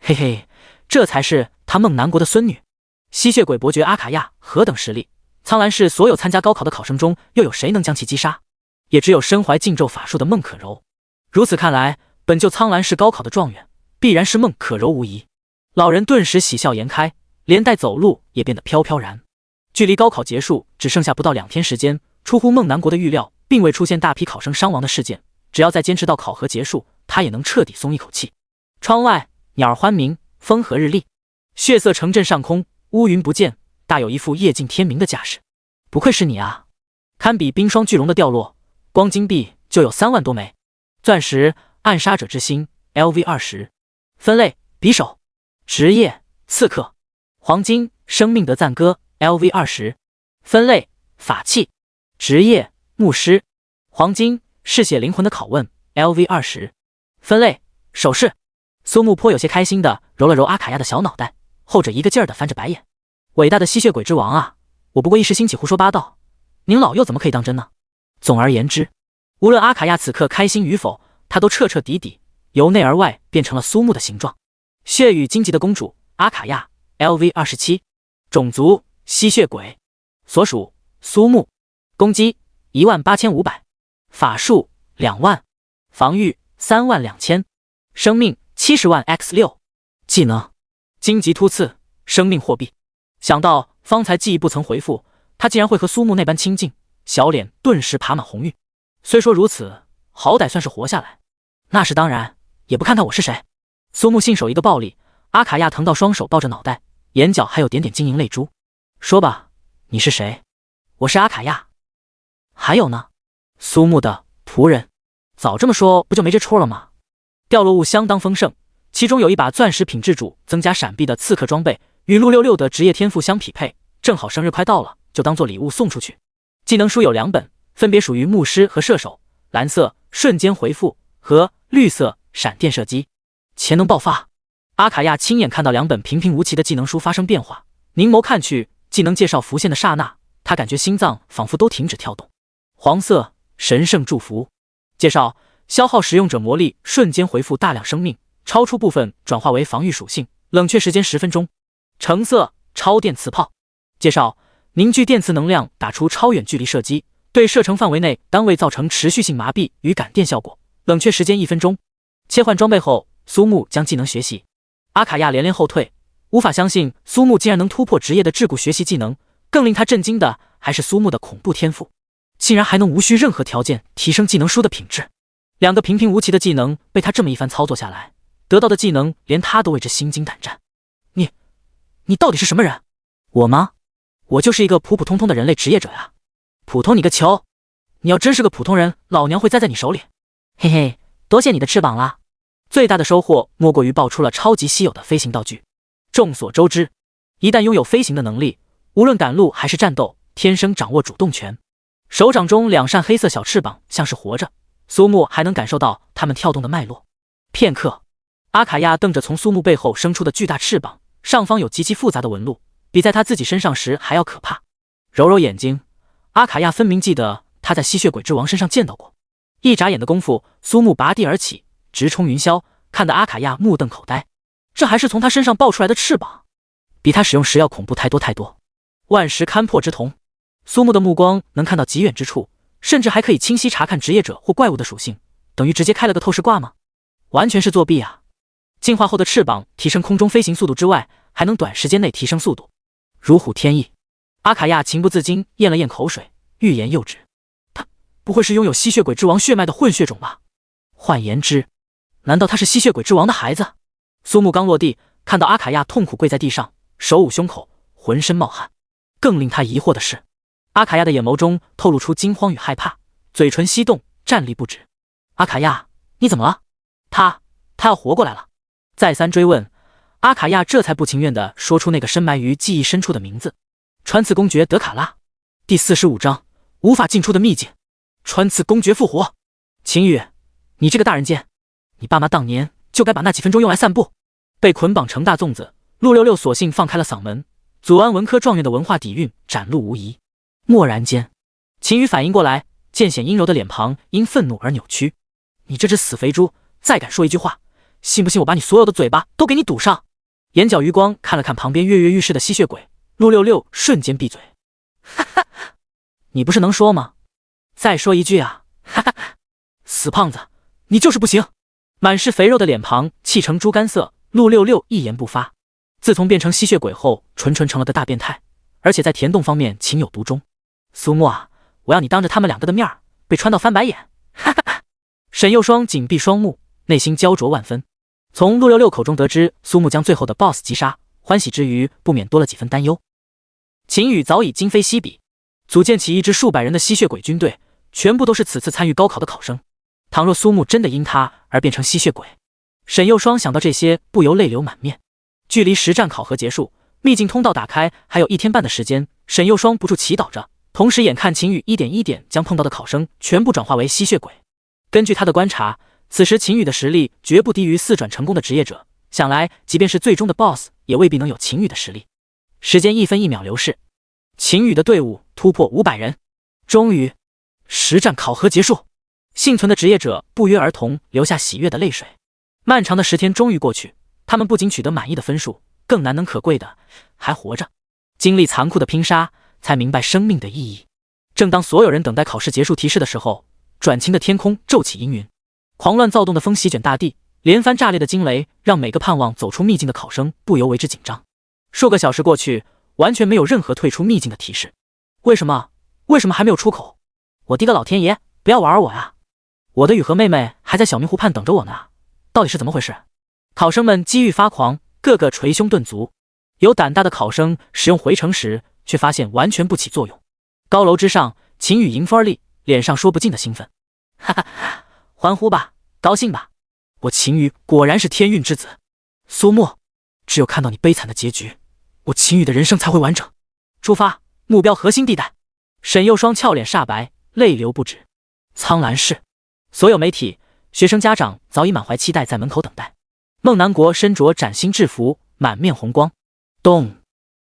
嘿嘿，这才是他孟南国的孙女。吸血鬼伯爵阿卡亚何等实力，苍兰市所有参加高考的考生中，又有谁能将其击杀？也只有身怀禁咒法术的孟可柔。如此看来，本就苍兰市高考的状元，必然是孟可柔无疑。老人顿时喜笑颜开，连带走路也变得飘飘然。距离高考结束只剩下不到2天时间，出乎孟南国的预料，并未出现大批考生伤亡的事件。只要再坚持到考核结束，他也能彻底松一口气。窗外鸟儿欢鸣，风和日丽，血色城镇上空乌云不见，大有一副夜尽天明的架势。不愧是你啊，堪比冰霜巨龙的掉落，光金币就有3万多枚。钻石暗杀者之心 LV20， 分类匕首，职业刺客。黄金生命得赞歌 LV20， 分类法器，职业牧师。黄金嗜血灵魂的拷问 LV20， 分类首饰。苏木颇有些开心的揉了揉阿卡亚的小脑袋，后者一个劲儿的翻着白眼。伟大的吸血鬼之王啊，我不过一时兴起胡说八道，您老又怎么可以当真呢？总而言之，无论阿卡亚此刻开心与否，他都彻彻底底由内而外变成了苏木的形状。血雨荆棘的公主阿卡亚 LV27， 种族吸血鬼，所属苏木，攻击18500，法术2万，防御32000，生命70万 x6， 技能荆棘突刺，生命货币。想到方才记忆不曾回复，他竟然会和苏木那般亲近，小脸顿时爬满红晕。虽说如此，好歹算是活下来。那是当然，也不看看我是谁。苏木信手一个暴力，阿卡亚疼到双手抱着脑袋，眼角还有点点晶莹泪珠。说吧，你是谁？我是阿卡亚。还有呢？苏木的仆人。早这么说不就没这出了吗？掉落物相当丰盛，其中有一把钻石品质主增加闪避的刺客装备，与陆66的职业天赋相匹配，正好生日快到了，就当做礼物送出去。技能书有2本，分别属于牧师和射手，蓝色瞬间回复和绿色闪电射击。潜能爆发。阿卡亚亲眼看到2本平平无奇的技能书发生变化，凝眸看去，技能介绍浮现的刹那，他感觉心脏仿佛都停止跳动。黄色神圣祝福。介绍消耗使用者魔力瞬间回复大量生命，超出部分转化为防御属性，冷却时间10分钟。橙色超电磁炮。介绍凝聚电磁能量打出超远距离射击，对射程范围内单位造成持续性麻痹与感电效果，冷却时间1分钟。切换装备后，苏木将技能学习。阿卡亚连连后退，无法相信苏木竟然能突破职业的桎梏学习技能，更令他震惊的还是苏木的恐怖天赋，竟然还能无需任何条件提升技能书的品质。2个平平无奇的技能被他这么一番操作下来，得到的技能连他都为之心惊胆战。你到底是什么人？我吗？我就是一个普普通通的人类职业者呀。普通你个球！你要真是个普通人，老娘会栽在你手里。嘿嘿，多谢你的翅膀啦。最大的收获莫过于爆出了超级稀有的飞行道具。众所周知，一旦拥有飞行的能力，无论赶路还是战斗，天生掌握主动权。手掌中2扇黑色小翅膀像是活着，苏木还能感受到它们跳动的脉络。片刻，阿卡亚瞪着从苏木背后生出的巨大翅膀，上方有极其复杂的纹路，比在他自己身上时还要可怕。揉揉眼睛，阿卡亚分明记得他在吸血鬼之王身上见到过。一眨眼的功夫，苏木拔地而起，直冲云霄，看得阿卡亚目瞪口呆。这还是从他身上爆出来的翅膀，比他使用时要恐怖太多太多。万石勘破之瞳。苏木的目光能看到极远之处，甚至还可以清晰查看职业者或怪物的属性，等于直接开了个透视卦吗？完全是作弊啊！进化后的翅膀提升空中飞行速度之外，还能短时间内提升速度，如虎添翼。阿卡亚情不自禁咽了咽口水，欲言又止。他不会是拥有吸血鬼之王血脉的混血种吧？换言之，难道他是吸血鬼之王的孩子？苏木刚落地，看到阿卡亚痛苦跪在地上，手捂胸口，浑身冒汗。更令他疑惑的是，阿卡亚的眼眸中透露出惊慌与害怕，嘴唇翕动，站立不止。阿卡亚，你怎么了？他要活过来了。再三追问，阿卡亚这才不情愿地说出那个深埋于记忆深处的名字：穿刺公爵德卡拉。第45章无法进出的秘境。穿刺公爵复活。秦羽，你这个大人贱，你爸妈当年就该把那几分钟用来散步。被捆绑成大粽子，陆六六索性放开了嗓门，祖安文科状元的文化底蕴展露无遗。蓦然间，秦羽反应过来，渐显阴柔的脸庞因愤怒而扭曲。你这只死肥猪，再敢说一句话，信不信我把你所有的嘴巴都给你堵上？眼角余光看了看旁边跃跃欲试的吸血鬼，陆六六瞬间闭嘴。哈哈，你不是能说吗？再说一句啊！哈哈，死胖子，你就是不行！满是肥肉的脸庞气成猪肝色，陆六六一言不发。自从变成吸血鬼后，纯纯成了个大变态，而且在填洞方面情有独钟。苏木啊，我要你当着他们两个的面被穿到翻白眼！哈哈！沈幼霜紧闭双目，内心焦灼万分。从陆六六口中得知苏木将最后的 BOSS 击杀，欢喜之余不免多了几分担忧。秦羽早已今非昔比，组建起一支数百人的吸血鬼军队，全部都是此次参与高考的考生。倘若苏木真的因他而变成吸血鬼，沈幼霜想到这些不由泪流满面。距离实战考核结束，秘境通道打开还有1天半的时间，沈幼霜不住祈祷着，同时眼看秦羽一点一点将碰到的考生全部转化为吸血鬼。根据他的观察，此时秦羽的实力绝不低于4转成功的职业者，想来即便是最终的 BOSS 也未必能有秦羽的实力。时间1分1秒流逝，秦羽的队伍突破500人。终于，实战考核结束，幸存的职业者不约而同流下喜悦的泪水。漫长的10天终于过去，他们不仅取得满意的分数，更难能可贵的还活着。经历残酷的拼杀，才明白生命的意义。正当所有人等待考试结束提示的时候，转晴的天空骤起阴云，狂乱躁动的风席卷大地，连番炸裂的惊雷让每个盼望走出秘境的考生不由为之紧张。数个小时过去，完全没有任何退出秘境的提示。为什么还没有出口？我的个老天爷，不要玩我呀！我的雨禾妹妹还在小明湖畔等着我呢，到底是怎么回事？考生们机遇发狂，个个捶胸顿足。有胆大的考生使用回城时，却发现完全不起作用。高楼之上，秦羽迎风而立，脸上说不尽的兴奋。哈哈，欢呼吧，高兴吧！我秦羽果然是天运之子。苏沫，只有看到你悲惨的结局，我秦羽的人生才会完整。出发，目标核心地带。沈幼霜俏脸煞白，泪流不止。苍兰市，所有媒体、学生家长早已满怀期待在门口等待。孟南国身着崭新制服，满面红光。咚！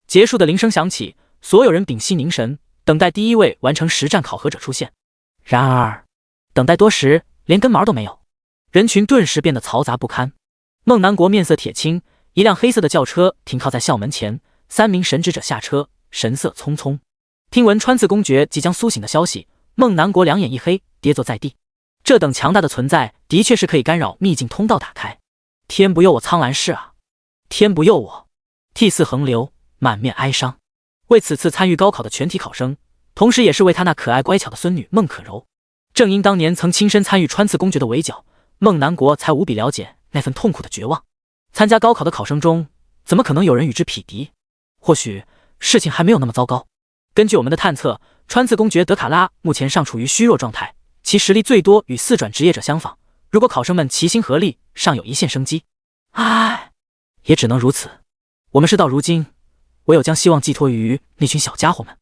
结束的铃声响起，所有人屏息凝神，等待第一位完成实战考核者出现。然而，等待多时，连根毛都没有。人群顿时变得嘈杂不堪。孟南国面色铁青，一辆黑色的轿车停靠在校门前，3名神职者下车，神色匆匆。听闻穿刺公爵即将苏醒的消息，孟南国两眼一黑，跌坐在地。这等强大的存在，的确是可以干扰秘境通道打开。天不佑我苍兰市啊！天不佑我！涕泗横流，满面哀伤。为此次参与高考的全体考生，同时也是为他那可爱乖巧的孙女孟可柔。正因当年曾亲身参与穿刺公爵的围剿，孟南国才无比了解那份痛苦的绝望。参加高考的考生中，怎么可能有人与之匹敌？或许事情还没有那么糟糕。根据我们的探测，穿刺公爵德卡拉目前尚处于虚弱状态，其实力最多与4转职业者相仿。如果考生们齐心合力，尚有一线生机。唉，也只能如此。我们事到如今，唯有将希望寄托于那群小家伙们。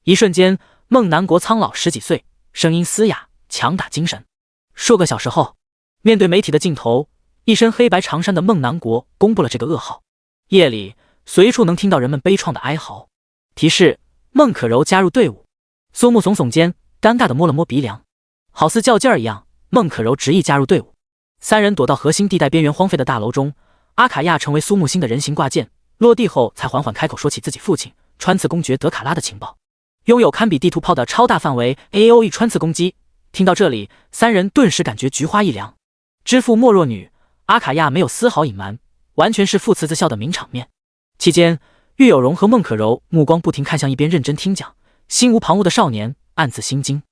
一瞬间，孟南国苍老10几岁，声音嘶哑，强打精神。数个小时后，面对媒体的镜头，一身黑白长衫的孟南国公布了这个噩耗。夜里，随处能听到人们悲怆的哀嚎。提示：孟可柔加入队伍。苏木耸耸肩，尴尬地摸了摸鼻梁，好似较劲儿一样。孟可柔执意加入队伍。3人躲到核心地带边缘荒废的大楼中。阿卡亚成为苏木星的人形挂件，落地后才缓缓开口说起自己父亲穿刺公爵德卡拉的情报。拥有堪比地图炮的超大范围 AOE 穿刺攻击。听到这里，三人顿时感觉菊花一凉。知父莫若女，阿卡亚没有丝毫隐瞒，完全是父慈子孝的名场面。期间，岳有容和孟可柔目光不停看向一边认真听讲、心无旁骛的少年，暗自心惊。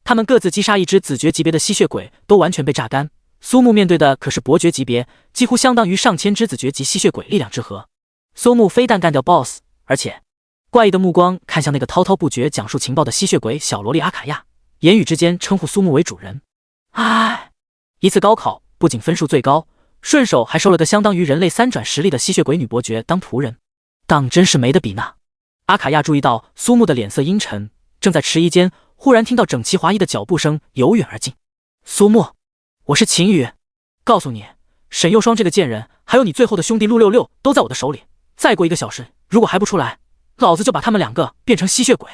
他们各自击杀一只子爵级别的吸血鬼，都完全被榨干。苏木面对的可是伯爵级别，几乎相当于上千只子爵级吸血鬼力量之和。苏木非但干掉 BOSS， 而且怪异的目光看向那个滔滔不绝讲述情报的吸血鬼小萝莉阿卡亚，言语之间称呼苏木为主人。唉，一次高考不仅分数最高，顺手还收了个相当于人类3转实力的吸血鬼女伯爵当仆人，当真是没得比呢。阿卡亚注意到苏木的脸色阴沉，正在迟疑间，忽然听到整齐划一的脚步声由远而近。苏木，我是秦羽，告诉你，沈幼霜这个贱人，还有你最后的兄弟陆66都在我的手里。再过1个小时，如果还不出来，老子就把他们2个变成吸血鬼。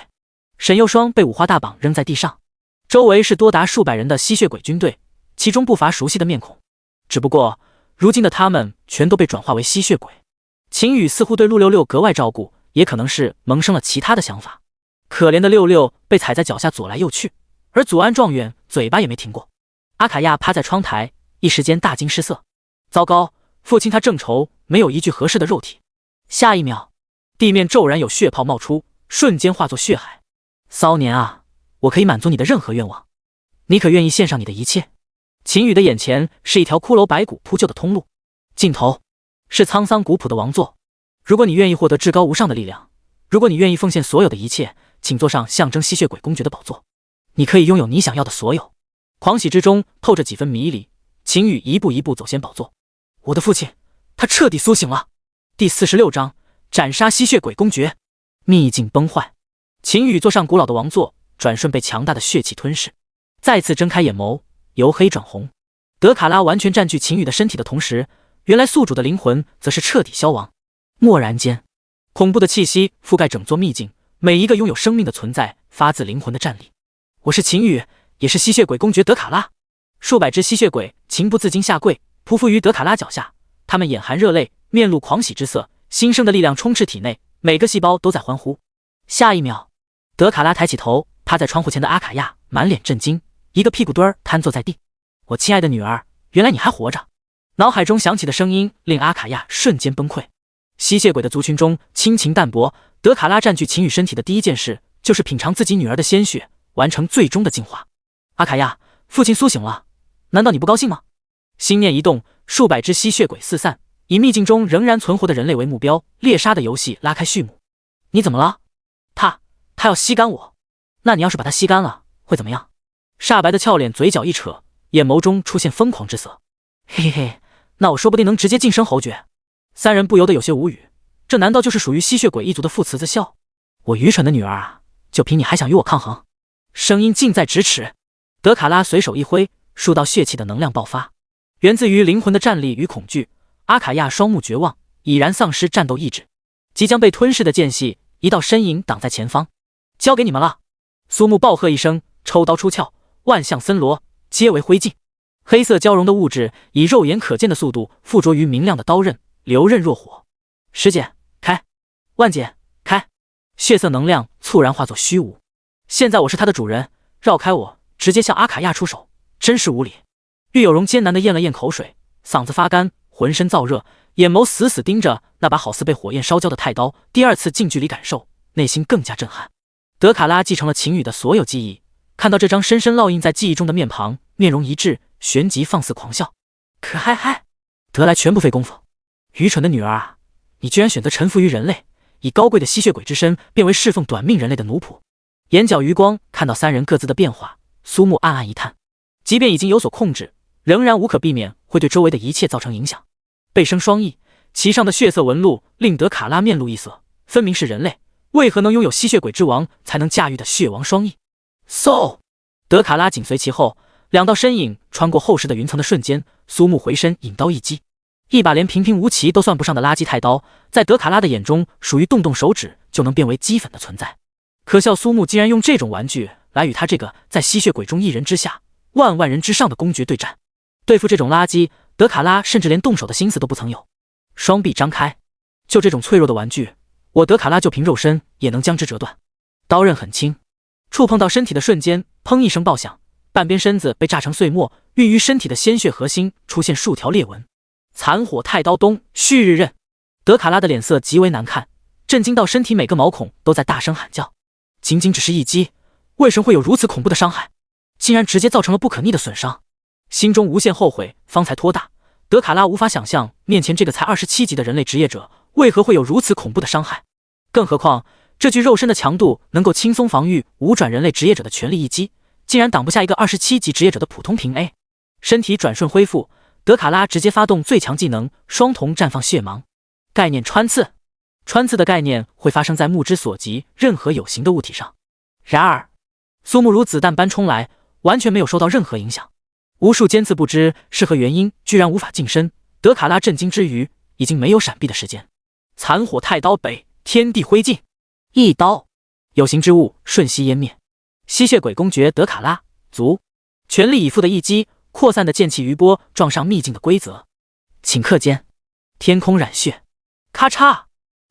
沈幼霜被五花大绑扔在地上，周围是多达数百人的吸血鬼军队，其中不乏熟悉的面孔。只不过，如今的他们全都被转化为吸血鬼。秦羽似乎对陆66格外照顾，也可能是萌生了其他的想法。可怜的66被踩在脚下左来右去，而祖安状元嘴巴也没停过。阿卡亚趴在窗台，一时间大惊失色。糟糕，父亲他正愁没有一具合适的肉体。下一秒，地面骤然有血泡冒出，瞬间化作血海。骚年啊，我可以满足你的任何愿望，你可愿意献上你的一切？秦羽的眼前是一条骷髅白骨铺就的通路，尽头是沧桑古朴的王座。如果你愿意获得至高无上的力量，如果你愿意奉献所有的一切，请坐上象征吸血鬼公爵的宝座，你可以拥有你想要的所有。狂喜之中透着几分迷离，秦羽一步一步走向宝座。我的父亲，他彻底苏醒了。第46章，斩杀吸血鬼公爵。秘境崩坏，秦羽坐上古老的王座，转瞬被强大的血气吞噬，再次睁开眼眸，由黑转红。德卡拉完全占据秦羽的身体的同时，原来宿主的灵魂则是彻底消亡。蓦然间，恐怖的气息覆盖整座秘境，每一个拥有生命的存在发自灵魂的战栗。我是秦羽，也是吸血鬼公爵德卡拉。数百只吸血鬼情不自禁下跪，匍匐于德卡拉脚下，他们眼含热泪，面露狂喜之色，新生的力量充斥体内，每个细胞都在欢呼。下一秒，德卡拉抬起头，趴在窗户前的阿卡亚满脸震惊，一个屁股墩儿瘫坐在地。我亲爱的女儿，原来你还活着！脑海中响起的声音令阿卡亚瞬间崩溃。吸血鬼的族群中亲情淡薄，德卡拉占据秦羽身体的第一件事就是品尝自己女儿的鲜血，完成最终的进化。阿卡亚，父亲苏醒了，难道你不高兴吗？心念一动，数百只吸血鬼四散，以秘境中仍然存活的人类为目标，猎杀的游戏拉开序幕。你怎么了？他要吸干我，那你要是把他吸干了，会怎么样？煞白的俏脸嘴角一扯，眼眸中出现疯狂之色。嘿嘿嘿，那我说不定能直接晋升侯爵。三人不由得有些无语，这难道就是属于吸血鬼一族的父慈子孝？我愚蠢的女儿啊，就凭你还想与我抗衡？声音近在咫尺，德卡拉随手一挥，数道血气的能量爆发，源自于灵魂的战栗与恐惧。阿卡亚双目绝望，已然丧失战斗意志，即将被吞噬的间隙，一道身影挡在前方。交给你们了！苏木暴喝一声，抽刀出鞘，万象森罗皆为灰烬。黑色交融的物质以肉眼可见的速度附着于明亮的刀刃，流刃若火。10姐开，万姐开，血色能量猝然化作虚无。现在我是他的主人，绕开我，直接向阿卡亚出手，真是无礼。玉有容艰难地咽了咽口水，嗓子发干，浑身燥热，眼眸死死盯着那把好似被火焰烧焦的太刀，第二次近距离感受，内心更加震撼。德卡拉继承了秦羽的所有记忆，看到这张深深烙印在记忆中的面庞，面容一滞，旋即放肆狂笑。可嗨，得来全不费功夫。愚蠢的女儿啊，你居然选择臣服于人类，以高贵的吸血鬼之身变为侍奉短命人类的奴仆。眼角余光看到三人各自的变化，苏木暗暗一叹，即便已经有所控制，仍然无可避免会对周围的一切造成影响。背生双翼，其上的血色纹路令德卡拉面露异色，分明是人类，为何能拥有吸血鬼之王才能驾驭的血王双翼？德卡拉紧随其后，两道身影穿过厚实的云层的瞬间，苏木回身引刀一击，一把连平平无奇都算不上的垃圾太刀，在德卡拉的眼中属于动动手指就能变为齑粉的存在。可笑苏木竟然用这种玩具来与他这个在吸血鬼中一人之下万万人之上的公爵对战。对付这种垃圾，德卡拉甚至连动手的心思都不曾有。双臂张开，就这种脆弱的玩具，我德卡拉就凭肉身也能将之折断。刀刃很轻，触碰到身体的瞬间，砰一声爆响，半边身子被炸成碎末，孕于身体的鲜血核心出现数条裂纹。残火太刀东，旭日刃。德卡拉的脸色极为难看，震惊到身体每个毛孔都在大声喊叫。仅仅只是一击，为什么会有如此恐怖的伤害？竟然直接造成了不可逆的损伤。心中无限后悔，方才托大。德卡拉无法想象面前这个才27级的人类职业者为何会有如此恐怖的伤害，更何况这具肉身的强度能够轻松防御5转人类职业者的全力一击，竟然挡不下一个27级职业者的普通平 A。 身体转瞬恢复，德卡拉直接发动最强技能双瞳绽放血芒。概念穿刺。穿刺的概念会发生在目之所及任何有形的物体上，然而苏木如子弹般冲来，完全没有受到任何影响。无数尖刺不知是何原因居然无法近身，德卡拉震惊之余已经没有闪避的时间。残火太刀北，天地灰烬，一刀有形之物瞬息湮灭。吸血鬼公爵德卡拉足，全力以赴的一击，扩散的剑气余波撞上秘境的规则。顷刻间天空染血，咔嚓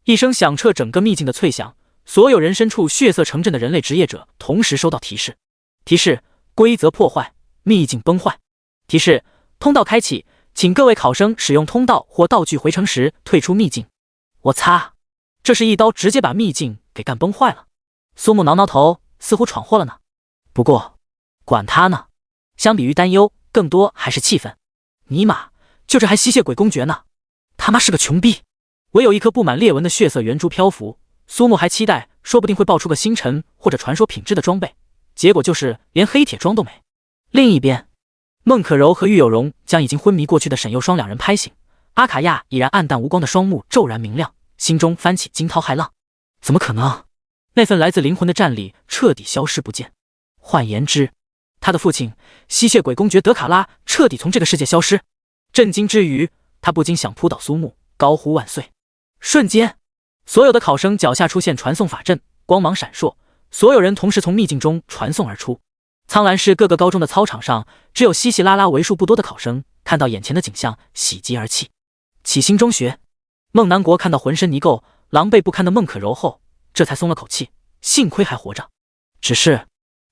一声响彻整个秘境的脆响，所有人身处血色城镇的人类职业者同时收到提示。提示：规则破坏，秘境崩坏。提示：通道开启，请各位考生使用通道或道具回城时退出秘境。我擦，这是一刀直接把秘境给干崩坏了。苏木挠挠头，似乎闯祸了呢。不过管他呢，相比于担忧，更多还是气愤。尼玛，就这还吸血鬼公爵呢，他妈是个穷逼。唯有一颗布满裂纹的血色圆珠漂浮，苏木还期待说不定会爆出个星辰或者传说品质的装备，结果就是连黑铁装都没。另一边，孟可柔和玉有容将已经昏迷过去的沈幼霜两人拍醒，阿卡亚已然暗淡无光的双目骤然明亮，心中翻起惊涛骇浪。怎么可能？那份来自灵魂的战力彻底消失不见。换言之，他的父亲吸血鬼公爵德卡拉彻底从这个世界消失。震惊之余，他不禁想扑倒苏木，高呼万岁。瞬间，所有的考生脚下出现传送法阵，光芒闪烁，所有人同时从秘境中传送而出。苍兰市各个高中的操场上，只有稀稀拉拉为数不多的考生看到眼前的景象，喜极而泣。启星中学，孟南国看到浑身泥垢、狼狈不堪的孟可柔后，这才松了口气，幸亏还活着。只是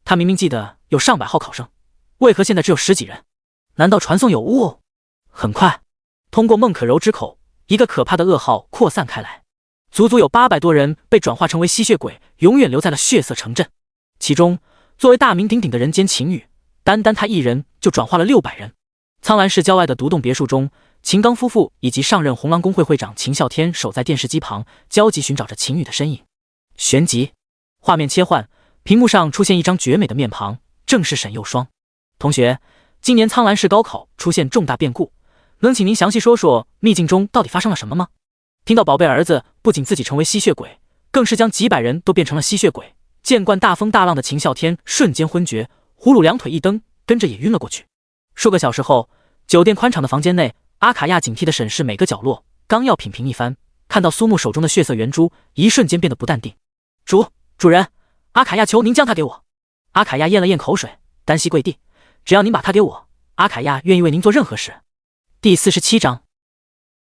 他明明记得有上百号考生，为何现在只有10几人？难道传送有误？很快，通过孟可柔之口，一个可怕的噩耗扩散开来，足足有800多人被转化成为吸血鬼，永远留在了血色城镇。其中，作为大名鼎鼎的人间晴雨，单单他一人就转化了600人。苍兰市郊外的独栋别墅中，秦刚夫妇以及上任红狼工会会长秦啸天守在电视机旁，焦急寻找着秦宇的身影。旋即，画面切换，屏幕上出现一张绝美的面庞，正是沈幼霜同学。今年苍兰市高考出现重大变故，能请您详细说说秘境中到底发生了什么吗？听到宝贝儿子不仅自己成为吸血鬼，更是将几百人都变成了吸血鬼，见惯大风大浪的秦啸天瞬间昏厥，葫芦两腿一蹬，跟着也晕了过去。数个小时后，酒店宽敞的房间内，阿卡亚警惕地审视每个角落，刚要品评一番，看到苏木手中的血色圆珠，一瞬间变得不淡定。主人，阿卡亚求您将它给我。阿卡亚咽了咽口水，单膝跪地，只要您把它给我，阿卡亚愿意为您做任何事。第47章，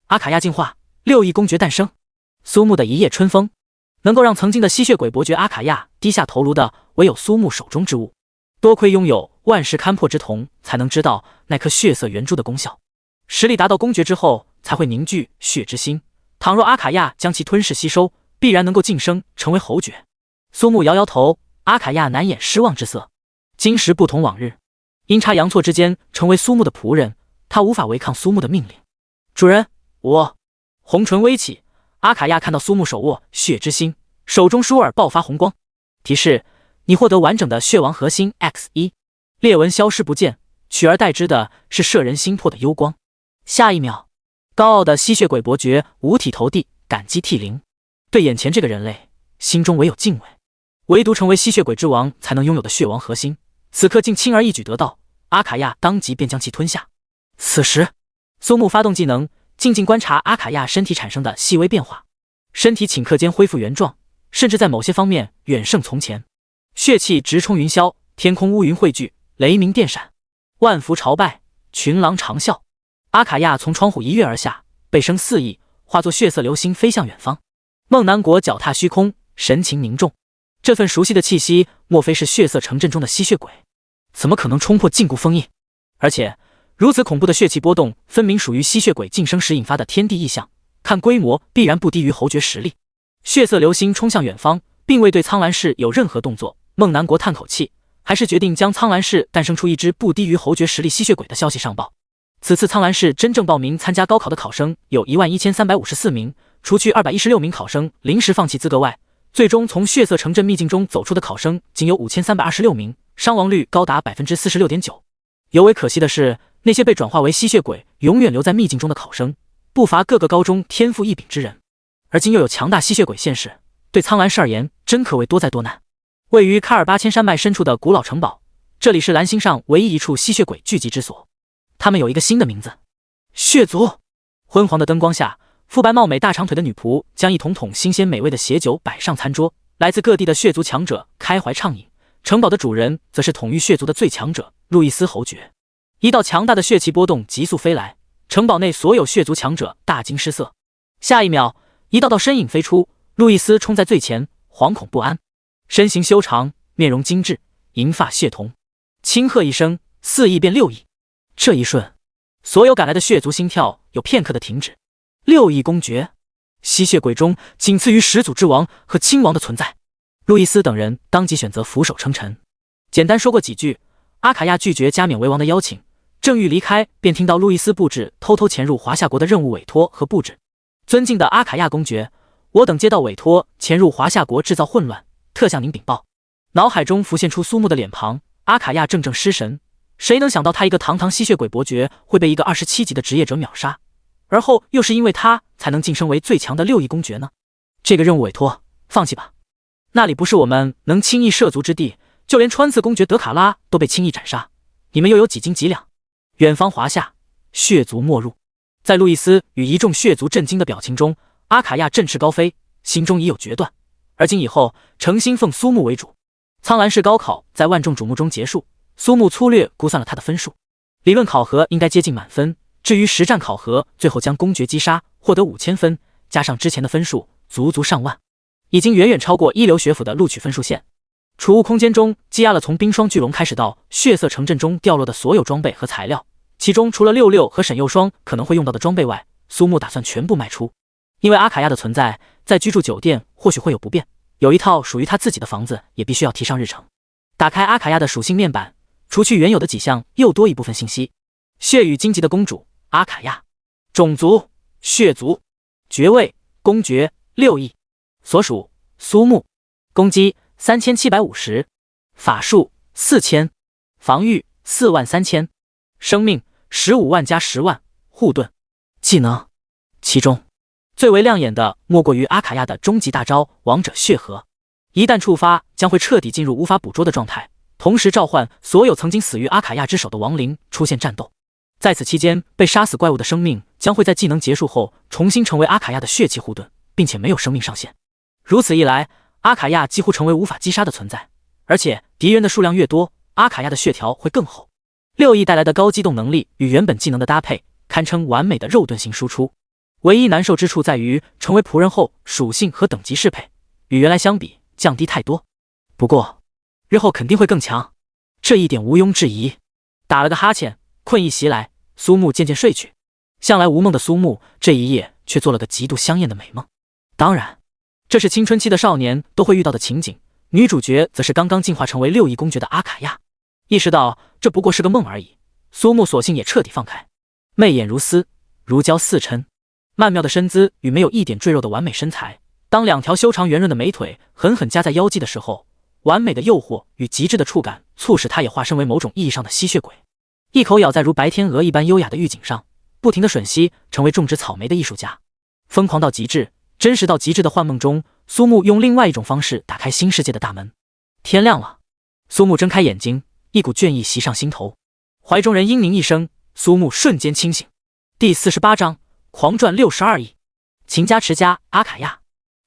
阿卡亚进化，6亿公爵诞生。苏木的一夜春风，能够让曾经的吸血鬼伯爵阿卡亚低下头颅的，唯有苏木手中之物。多亏拥有万世勘破之瞳，才能知道那颗血色圆珠的功效。实力达到公爵之后，才会凝聚血之心。倘若阿卡亚将其吞噬吸收，必然能够晋升成为侯爵。苏木摇摇头，阿卡亚难掩失望之色。今时不同往日，阴差阳错之间成为苏木的仆人，他无法违抗苏木的命令。主人，我……红唇微起，阿卡亚看到苏木手握血之心，手中舒尔爆发红光。提示：你获得完整的血王核心 X1， 裂纹消失不见，取而代之的是摄人心魄的幽光。下一秒，高傲的吸血鬼伯爵五体投地，感激涕零。对眼前这个人类，心中唯有敬畏。唯独成为吸血鬼之王才能拥有的血王核心，此刻竟轻而易举得到，阿卡亚当即便将其吞下。此时，苏木发动技能，静静观察阿卡亚身体产生的细微变化，身体顷刻间恢复原状，甚至在某些方面远胜从前。血气直冲云霄，天空乌云汇聚，雷鸣电闪，万福朝拜，群狼长啸。阿卡亚从窗户一跃而下，背生四翼，化作血色流星飞向远方。孟南国脚踏虚空，神情凝重。这份熟悉的气息，莫非是血色城镇中的吸血鬼？怎么可能冲破禁锢封印？而且，如此恐怖的血气波动，分明属于吸血鬼晋升时引发的天地异象，看规模必然不低于侯爵实力。血色流星冲向远方，并未对苍兰氏有任何动作。孟南国叹口气，还是决定将苍兰氏诞生出一只不低于侯爵实力吸血鬼的消息上报。此次苍兰氏真正报名参加高考的考生有11354名，除去216名考生临时放弃资格外，最终从血色城镇秘境中走出的考生仅有5326名，伤亡率高达 46.9%。尤为可惜的是，那些被转化为吸血鬼永远留在秘境中的考生，不乏各个高中天赋异禀之人。而今又有强大吸血鬼现世，对苍兰氏而言真可谓多灾多难。位于喀尔巴千山脉深处的古老城堡，这里是蓝星上唯一一处吸血鬼聚集之所。他们有一个新的名字——血族。昏黄的灯光下，肤白貌美大长腿的女仆将一桶桶新鲜美味的血酒摆上餐桌，来自各地的血族强者开怀畅饮。城堡的主人则是统御血族的最强者路易斯侯爵。一道强大的血气波动急速飞来，城堡内所有血族强者大惊失色。下一秒，一道道身影飞出，路易斯冲在最前，惶恐不安。身形修长，面容精致，银发血瞳，轻喝一声，4亿变6亿。这一瞬，所有赶来的血族心跳有片刻的停止。6亿公爵，吸血鬼中仅次于始祖之王和亲王的存在。路易斯等人当即选择俯首称臣，简单说过几句，阿卡亚拒绝加冕为王的邀请，正欲离开，便听到路易斯布置偷偷潜入华夏国的任务委托和布置。尊敬的阿卡亚公爵，我等接到委托，潜入华夏国制造混乱，特向您禀报。脑海中浮现出苏木的脸庞，阿卡亚怔怔失神。谁能想到他一个堂堂吸血鬼伯爵会被一个27级的职业者秒杀，而后又是因为他才能晋升为最强的6亿公爵呢？这个任务委托放弃吧，那里不是我们能轻易涉足之地，就连川刺公爵德卡拉都被轻易斩杀，你们又有几斤几两？远方华夏，血族没入。在路易斯与一众血族震惊的表情中，阿卡亚振翅高飞，心中已有决断。而今以后，诚心奉苏木为主。苍兰氏高考在万众瞩目中结束，苏木粗略估算了他的分数，理论考核应该接近满分，至于实战考核，最后将公爵击杀，获得5000分，加上之前的分数，足足上万，已经远远超过一流学府的录取分数线。储物空间中积压了从冰霜巨龙开始到血色城镇中掉落的所有装备和材料，其中除了66和沈幼霜可能会用到的装备外，苏木打算全部卖出。因为阿卡亚的存在，在居住酒店或许会有不便，有一套属于他自己的房子也必须要提上日程。打开阿卡亚的属性面板，除去原有的几项，又多一部分信息。血雨荆棘的公主阿卡亚，种族血族，爵位公爵6亿，所属苏木，攻击3750，法术4000，防御43000，生命15万加10万，护盾。技能，其中最为亮眼的莫过于阿卡亚的终极大招王者血河，一旦触发将会彻底进入无法捕捉的状态，同时召唤所有曾经死于阿卡亚之手的亡灵出现战斗。在此期间被杀死怪物的生命将会在技能结束后重新成为阿卡亚的血气护盾，并且没有生命上限。如此一来，阿卡亚几乎成为无法击杀的存在，而且敌人的数量越多，阿卡亚的血条会更厚。6亿带来的高机动能力与原本技能的搭配，堪称完美的肉盾型输出。唯一难受之处在于成为仆人后属性和等级适配与原来相比降低太多，不过日后肯定会更强，这一点毋庸置疑。打了个哈欠，困意袭来，苏木渐渐睡去。向来无梦的苏木这一夜却做了个极度香艳的美梦。当然，这是青春期的少年都会遇到的情景，女主角则是刚刚进化成为6亿公爵的阿卡亚。意识到这不过是个梦而已，苏木索性也彻底放开。媚眼如丝，如胶似砷，曼妙的身姿与没有一点赘肉的完美身材，当2条修长圆润的美腿狠狠夹在腰际的时候，完美的诱惑与极致的触感促使他也化身为某种意义上的吸血鬼。一口咬在如白天鹅一般优雅的玉颈上，不停的吮吸，成为种植草莓的艺术家。疯狂到极致，真实到极致的幻梦中，苏木用另外一种方式打开新世界的大门。天亮了，苏木睁开眼睛，一股倦意袭上心头，怀中人嘤咛一声，苏木瞬间清醒。第48章狂赚62亿，秦家持家阿卡亚，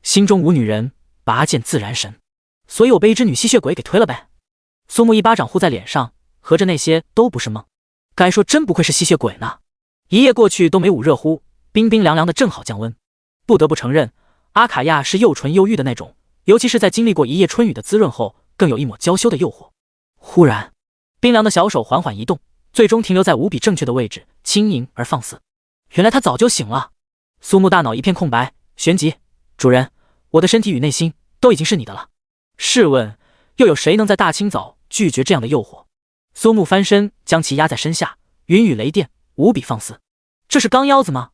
心中无女人，拔剑自然神，所以我被一只女吸血鬼给推了呗。苏木一巴掌呼在脸上，合着那些都不是梦，该说真不愧是吸血鬼呢。一夜过去都没捂热乎，冰冰凉凉的正好降温。不得不承认，阿卡亚是又纯又欲的那种，尤其是在经历过一夜春雨的滋润后，更有一抹娇羞的诱惑。忽然，冰凉的小手缓缓移动，最终停留在无比正确的位置，轻盈而放肆。原来他早就醒了。苏木大脑一片空白，旋即，主人，我的身体与内心都已经是你的了。试问，又有谁能在大清早拒绝这样的诱惑？苏木翻身将其压在身下，云雨雷电，无比放肆。这是钢腰子吗？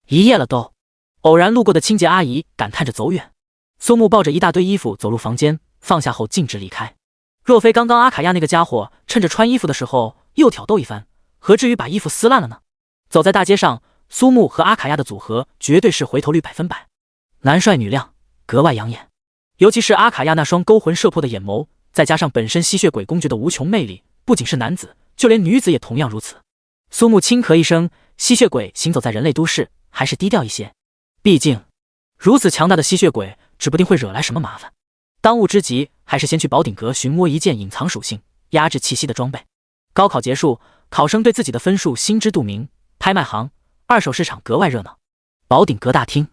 一夜了都。偶然路过的清洁阿姨感叹着走远。苏木抱着一大堆衣服走入房间，放下后径直离开。若非刚刚阿卡亚那个家伙趁着穿衣服的时候又挑逗一番，何至于把衣服撕烂了呢？走在大街上，苏木和阿卡亚的组合绝对是回头率100%，男帅女靓，格外养眼。尤其是阿卡亚那双勾魂摄魄的眼眸，再加上本身吸血鬼公爵的无穷魅力，不仅是男子，就连女子也同样如此。苏木轻咳一声，吸血鬼行走在人类都市，还是低调一些。毕竟，如此强大的吸血鬼，指不定会惹来什么麻烦。当务之急，还是先去宝鼎阁寻摸一件隐藏属性、压制气息的装备。高考结束，考生对自己的分数心知肚明。拍卖行、二手市场格外热闹。宝鼎阁大厅，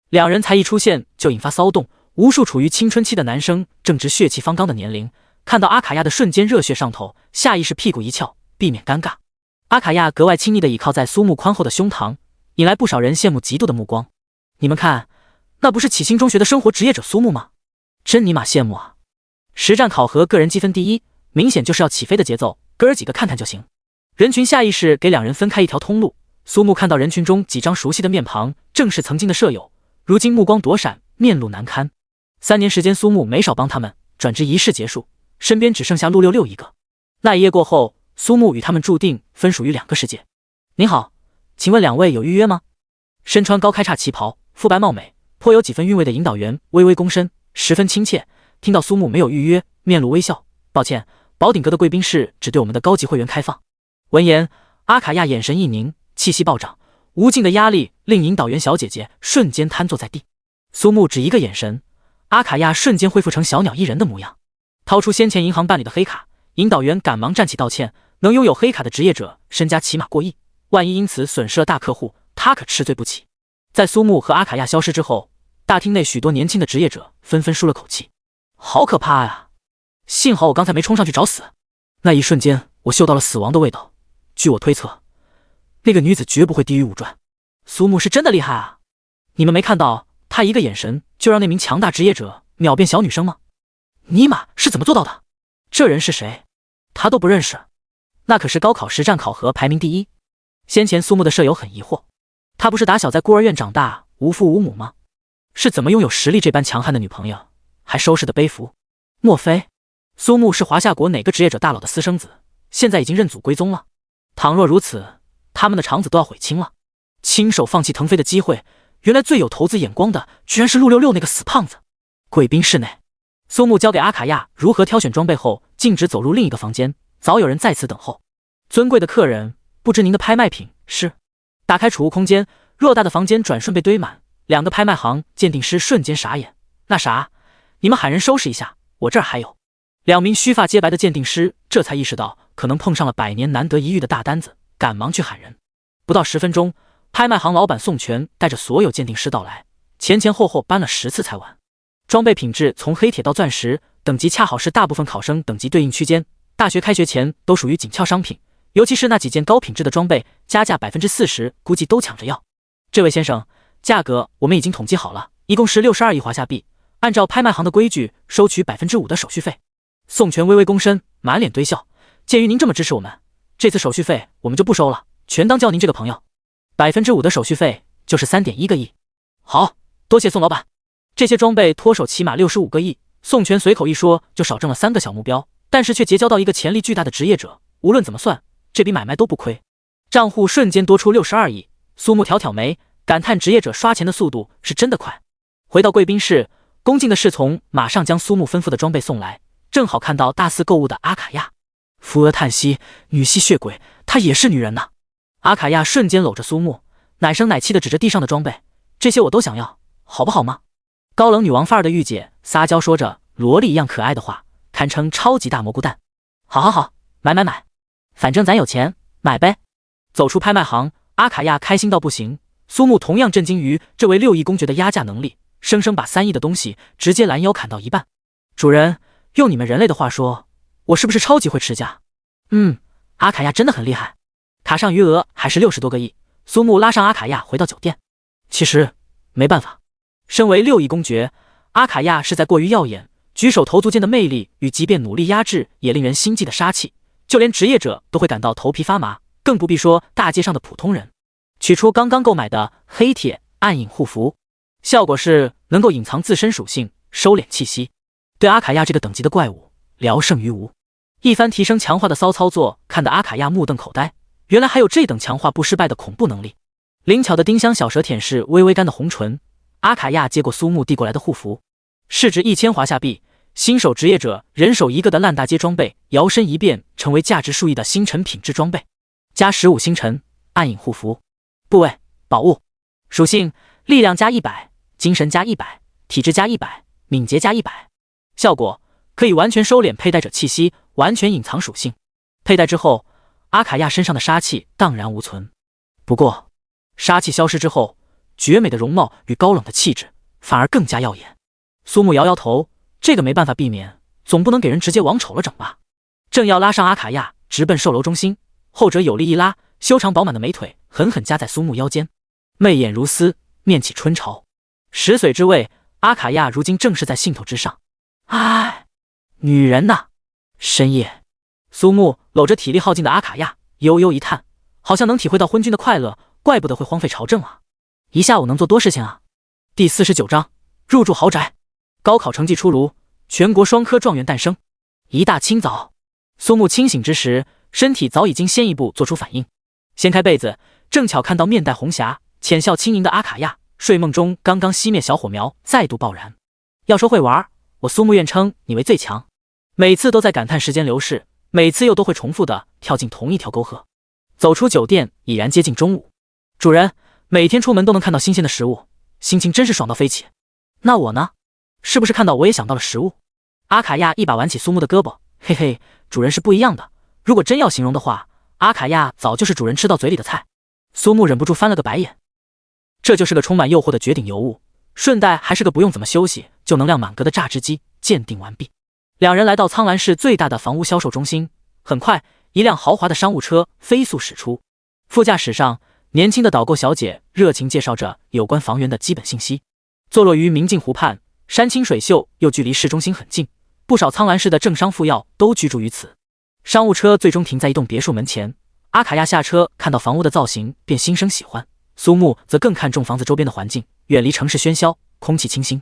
两人才一出现就引发骚动。无数处于青春期的男生正值血气方刚的年龄，看到阿卡亚的瞬间热血上头，下意识屁股一翘，避免尴尬。阿卡亚格外亲昵地倚靠在苏木宽厚的胸膛，引来不少人羡慕嫉妒的目光。你们看，那不是启星中学的生活职业者苏木吗？真尼玛羡慕啊！实战考核个人积分第一，明显就是要起飞的节奏，哥儿几个看看就行。人群下意识给两人分开一条通路。苏木看到人群中几张熟悉的面庞，正是曾经的舍友，如今目光躲闪，面露难堪。3年时间，苏木没少帮他们，转至仪式结束，身边只剩下陆六六一个。那一夜过后，苏木与他们注定分属于2个世界。您好，请问2位有预约吗？身穿高开叉旗袍，肤白貌美，颇有几分韵味的引导员微微躬身，十分亲切。听到苏木没有预约，面露微笑，抱歉，宝鼎阁的贵宾室只对我们的高级会员开放。闻言，阿卡亚眼神一凝，气息暴涨，无尽的压力令引导员小姐姐瞬间瘫坐在地。苏木只一个眼神，阿卡亚瞬间恢复成小鸟依人的模样，掏出先前银行办理的黑卡。引导员赶忙站起道歉，能拥有黑卡的职业者身家起码过亿，万一因此损失了大客户，他可吃罪不起。在苏木和阿卡亚消失之后，大厅内许多年轻的职业者纷纷舒了口气。好可怕呀！幸好我刚才没冲上去找死，那一瞬间我嗅到了死亡的味道。据我推测，那个女子绝不会低于5转。苏木是真的厉害啊！你们没看到他一个眼神就让那名强大职业者秒变小女生吗？尼玛是怎么做到的？这人是谁？他都不认识。那可是高考实战考核排名第1。先前苏木的舍友很疑惑，他不是打小在孤儿院长大，无父无母吗？是怎么拥有实力这般强悍的女朋友，还收拾的背服？莫非苏木是华夏国哪个职业者大佬的私生子，现在已经认祖归宗了？倘若如此，他们的肠子都要悔青了。亲手放弃腾飞的机会，原来最有投资眼光的居然是陆六六那个死胖子。贵宾室内，苏木交给阿卡亚如何挑选装备后，径直走入另一个房间，早有人在此等候。尊贵的客人，不知您的拍卖品是？打开储物空间，偌大的房间转瞬被堆满，2个拍卖行鉴定师瞬间傻眼。那啥，你们喊人收拾一下，我这儿还有。2名须发皆白的鉴定师这才意识到可能碰上了100年难得一遇的大单子，赶忙去喊人。不到10分钟，拍卖行老板宋权带着所有鉴定师到来，前前后后搬了10次才完。装备品质从黑铁到钻石，等级恰好是大部分考生等级对应区间，大学开学前都属于紧俏商品，尤其是那几件高品质的装备，加价40%，估计都抢着要。这位先生，价格我们已经统计好了，一共是62亿华夏币，按照拍卖行的规矩收取5%的手续费。宋权微微躬身，满脸堆笑，鉴于您这么支持我们，这次手续费我们就不收了，全当交您这个朋友。5%的手续费就是3.1个亿。好，多谢宋老板。这些装备脱手起码65个亿，宋权随口一说就少挣了3个小目标，但是却结交到一个潜力巨大的职业者，无论怎么算，这笔买卖都不亏。账户瞬间多出62亿，苏木挑挑眉，感叹职业者刷钱的速度是真的快。回到贵宾室，恭敬的侍从马上将苏木吩咐的装备送来，正好看到大肆购物的阿卡亚，扶额叹息，女吸血鬼，她也是女人呐。阿卡亚瞬间搂着苏木，奶声奶气的指着地上的装备，这些我都想要，好不好吗？高冷女王范儿的御姐撒娇说着萝莉一样可爱的话，堪称超级大蘑菇蛋。好好好，买买买，反正咱有钱，买呗。走出拍卖行，阿卡亚开心到不行。苏木同样震惊于这位6亿公爵的压价能力，生生把3亿的东西直接拦腰砍到一半。主人，用你们人类的话说，我是不是超级会持家？阿卡亚真的很厉害。卡上余额还是60多个亿。苏木拉上阿卡亚回到酒店。其实没办法，身为6亿公爵，阿卡亚实在过于耀眼，举手投足间的魅力与即便努力压制也令人心悸的杀气，就连职业者都会感到头皮发麻，更不必说大街上的普通人。取出刚刚购买的黑铁暗影护符，效果是能够隐藏自身属性，收敛气息，对阿卡亚这个等级的怪物聊胜于无。一番提升强化的骚操作看得阿卡亚目瞪口呆，原来还有这等强化不失败的恐怖能力。灵巧的丁香小蛇舔舐微微干的红唇，阿卡亚接过苏木递过来的护符，市值1000华夏币，新手职业者人手一个的烂大街装备，摇身一变成为价值数亿的星辰品质装备，加15星辰暗影护符。部位宝物，属性力量加100，精神加100，体质加100，敏捷加100。效果可以完全收敛佩戴者气息，完全隐藏属性。佩戴之后，阿卡亚身上的杀气荡然无存。不过杀气消失之后，绝美的容貌与高冷的气质反而更加耀眼。苏木摇摇头，这个没办法避免，总不能给人直接往丑了整吧。正要拉上阿卡亚直奔售楼中心，后者有力一拉，修长饱满的美腿狠狠夹在苏木腰间，媚眼如丝，面起春潮。10岁之位，阿卡亚如今正是在兴头之上。唉，女人呐！深夜，苏木搂着体力耗尽的阿卡亚，悠悠一叹，好像能体会到昏君的快乐，怪不得会荒废朝政啊！一下午能做多事情啊！第49章入住豪宅。高考成绩出炉，全国双科状元诞生。一大清早，苏木清醒之时，身体早已经先一步做出反应。掀开被子，正巧看到面带红霞、浅笑轻盈的阿卡亚，睡梦中刚刚熄灭小火苗再度爆燃。要说会玩，我苏木愿称你为最强。每次都在感叹时间流逝，每次又都会重复的跳进同一条沟壑。走出酒店已然接近中午，主人，每天出门都能看到新鲜的食物，心情真是爽到飞起。那我呢？是不是看到我也想到了食物？阿卡亚一把挽起苏木的胳膊，嘿嘿，主人是不一样的。如果真要形容的话，阿卡亚早就是主人吃到嘴里的菜。苏木忍不住翻了个白眼，这就是个充满诱惑的绝顶尤物，顺带还是个不用怎么休息就能量满格的榨汁机。鉴定完毕，两人来到苍兰市最大的房屋销售中心。很快，一辆豪华的商务车飞速驶出，副驾驶上，年轻的导购小姐热情介绍着有关房源的基本信息。坐落于明镜湖畔，山清水秀，又距离市中心很近，不少苍兰市的政商富要都居住于此。商务车最终停在一栋别墅门前，阿卡亚下车看到房屋的造型便心生喜欢，苏木则更看重房子周边的环境，远离城市喧嚣，空气清新。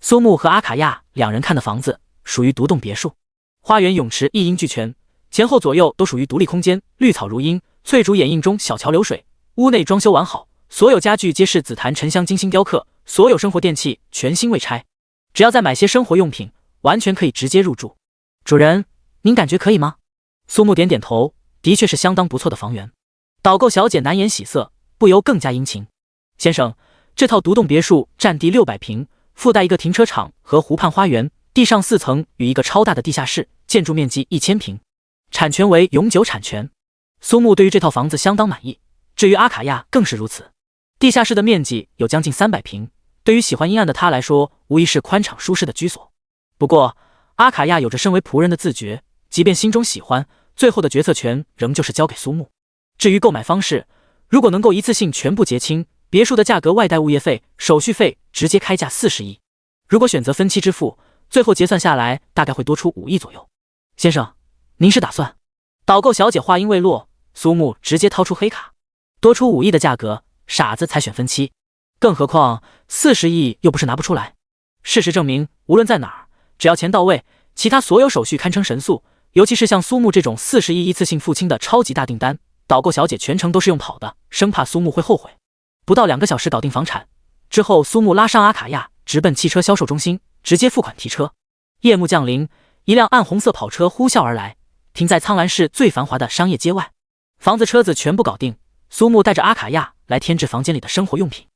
苏木和阿卡亚两人看的房子属于独栋别墅，花园泳池一应俱全，前后左右都属于独立空间，绿草如茵，翠竹掩映中小桥流水。屋内装修完好，所有家具皆是紫檀沉香精心雕刻，所有生活电器全新未拆，只要再买些生活用品，完全可以直接入住。主人，您感觉可以吗？苏木点点头，的确是相当不错的房源。导购小姐难掩喜色，不由更加殷勤。先生，这套独栋别墅占地600平，附带一个停车场和湖畔花园，地上4层与一个超大的地下室，建筑面积1000平，产权为永久产权。苏木对于这套房子相当满意，至于阿卡亚更是如此。地下室的面积有将近300平，对于喜欢阴暗的他来说，无疑是宽敞舒适的居所。不过，阿卡亚有着身为仆人的自觉，即便心中喜欢，最后的决策权仍旧是交给苏木。至于购买方式，如果能够一次性全部结清，别墅的价格外带物业费、手续费直接开价40亿。如果选择分期支付，最后结算下来大概会多出5亿左右。先生，您是打算？导购小姐话音未落，苏木直接掏出黑卡，多出5亿的价格，傻子才选分期。更何况40亿又不是拿不出来。事实证明，无论在哪儿，只要钱到位，其他所有手续堪称神速。尤其是像苏木这种40亿一次性付清的超级大订单，导购小姐全程都是用跑的，生怕苏木会后悔。不到2个小时搞定房产之后，苏木拉上阿卡亚直奔汽车销售中心，直接付款提车。夜幕降临，一辆暗红色跑车呼啸而来，停在苍兰市最繁华的商业街外。房子车子全部搞定，苏木带着阿卡亚来添置房间里的生活用品。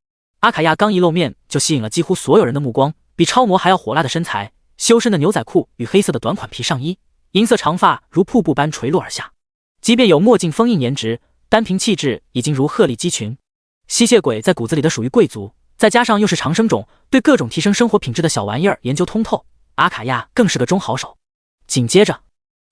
阿卡亚刚一露面就吸引了几乎所有人的目光，比超模还要火辣的身材，修身的牛仔裤与黑色的短款皮上衣，银色长发如瀑布般垂落而下。即便有墨镜封印颜值，单凭气质已经如鹤立鸡群。吸血鬼在骨子里的属于贵族，再加上又是长生种，对各种提升生活品质的小玩意儿研究通透，阿卡亚更是个中好手。紧接着，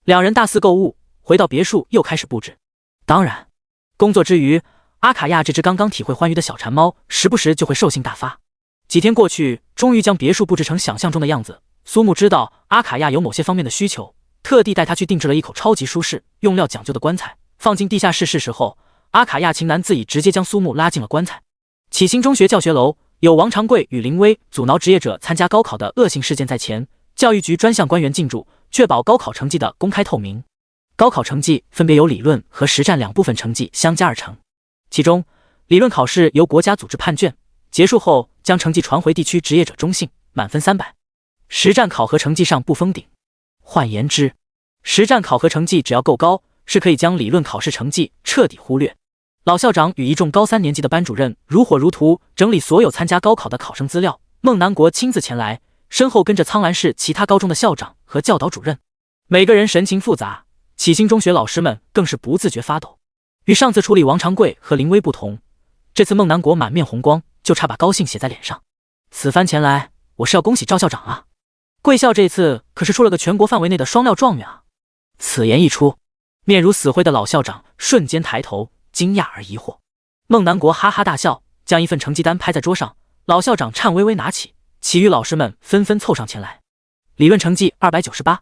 两人大肆购物，回到别墅又开始布置。当然，工作之余，阿卡亚这只刚刚体会欢愉的小馋猫，时不时就会兽性大发。几天过去，终于将别墅布置成想象中的样子。苏木知道阿卡亚有某些方面的需求，特地带他去定制了一口超级舒适、用料讲究的棺材。放进地下室试试后，阿卡亚情难自已，直接将苏木拉进了棺材。启星中学教学楼有王长贵与林威阻挠职业者参加高考的恶性事件在前，教育局专项官员进驻，确保高考成绩的公开透明。高考成绩分别由理论和实战两部分成绩相加而成，其中理论考试由国家组织判卷，结束后将成绩传回地区职业者中信，满分300。实战考核成绩上不封顶。换言之，实战考核成绩只要够高，是可以将理论考试成绩彻底忽略。老校长与一众高3年级的班主任如火如荼整理所有参加高考的考生资料，孟南国亲自前来，身后跟着苍兰市其他高中的校长和教导主任，每个人神情复杂，启星中学老师们更是不自觉发抖。与上次处理王长贵和林威不同，这次孟南国满面红光，就差把高兴写在脸上。此番前来，我是要恭喜赵校长啊！贵校这次可是出了个全国范围内的双料状元啊！此言一出，面如死灰的老校长瞬间抬头，惊讶而疑惑。孟南国哈哈大笑，将一份成绩单拍在桌上，老校长颤巍巍拿起，其余老师们纷纷凑上前来。理论成绩298。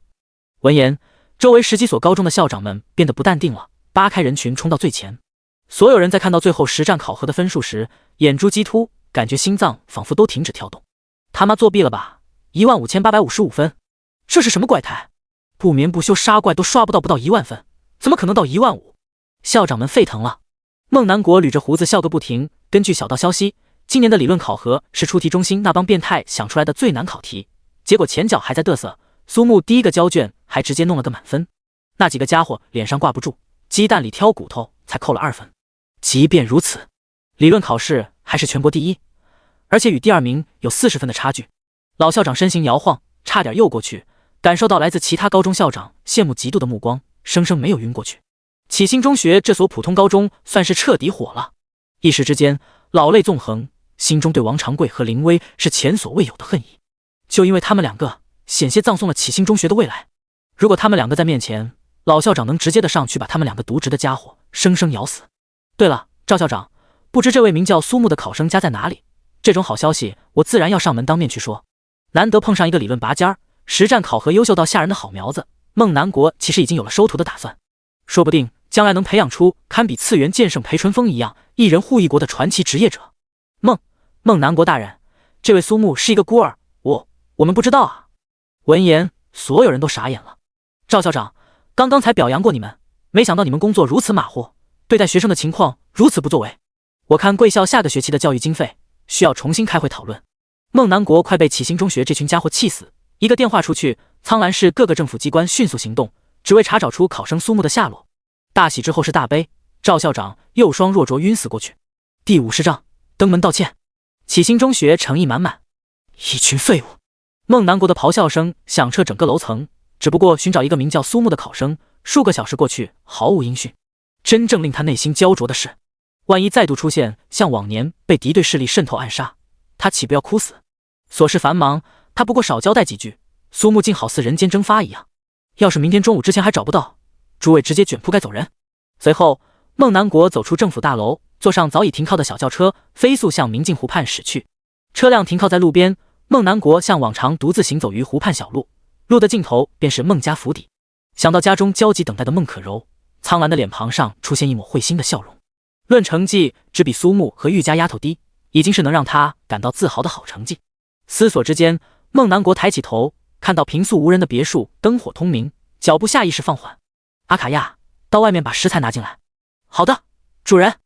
闻言，周围10几所高中的校长们变得不淡定了，扒开人群冲到最前。所有人在看到最后实战考核的分数时，眼珠激突，感觉心脏仿佛都停止跳动。他妈作弊了吧！15855分，这是什么怪胎？不眠不休杀怪都刷不到10000分，怎么可能到15000？校长们沸腾了。孟南国捋着胡子笑个不停。根据小道消息，今年的理论考核是出题中心那帮变态想出来的最难考题，结果前脚还在嘚瑟，苏木第一个交卷还直接弄了个满分。那几个家伙脸上挂不住，鸡蛋里挑骨头，才扣了2分。即便如此，理论考试还是全国第一，而且与第2名有40分的差距。老校长身形摇晃，差点又过去，感受到来自其他高中校长羡慕嫉妒的目光，生生没有晕过去。启星中学这所普通高中算是彻底火了，一时之间老泪纵横，心中对王长贵和林威是前所未有的恨意。就因为他们两个险些葬送了启星中学的未来，如果他们两个在面前，老校长能直接的上去把他们两个渎职的家伙生生咬死。对了，赵校长，不知这位名叫苏木的考生家在哪里？这种好消息我自然要上门当面去说。难得碰上一个理论拔尖儿，实战考核优秀到吓人的好苗子，孟南国其实已经有了收徒的打算，说不定将来能培养出堪比次元剑圣裴春风一样一人护一国的传奇职业者。孟南国大人，这位苏木是一个孤儿，我们不知道啊。闻言，所有人都傻眼了。赵校长，刚刚才表扬过你们，没想到你们工作如此马虎，对待学生的情况如此不作为。我看贵校下个学期的教育经费需要重新开会讨论。孟南国快被启星中学这群家伙气死，一个电话出去，苍兰市各个政府机关迅速行动，只为查找出考生苏木的下落。大喜之后是大悲，赵校长又双若灼晕死过去。第50章登门道歉。启星中学诚意满满，一群废物。孟南国的咆哮声响彻整个楼层，只不过寻找一个名叫苏木的考生，数个小时过去毫无音讯。真正令他内心焦灼的是，万一再度出现像往年被敌对势力渗透暗杀，他岂不要哭死？琐事繁忙，他不过少交代几句，苏木竟好似人间蒸发一样。要是明天中午之前还找不到，诸位直接卷铺盖走人。随后，孟南国走出政府大楼，坐上早已停靠的小轿车，飞速向明镜湖畔驶去。车辆停靠在路边，孟南国像往常独自行走于湖畔小路，路的尽头便是孟家府邸。想到家中焦急等待的孟可柔，苍兰的脸庞上出现一抹会心的笑容。论成绩，只比苏木和玉家丫头低，已经是能让他感到自豪的好成绩。思索之间，孟南国抬起头，看到平素无人的别墅灯火通明，脚步下意识放缓。阿卡亚，到外面把食材拿进来。好的，主人。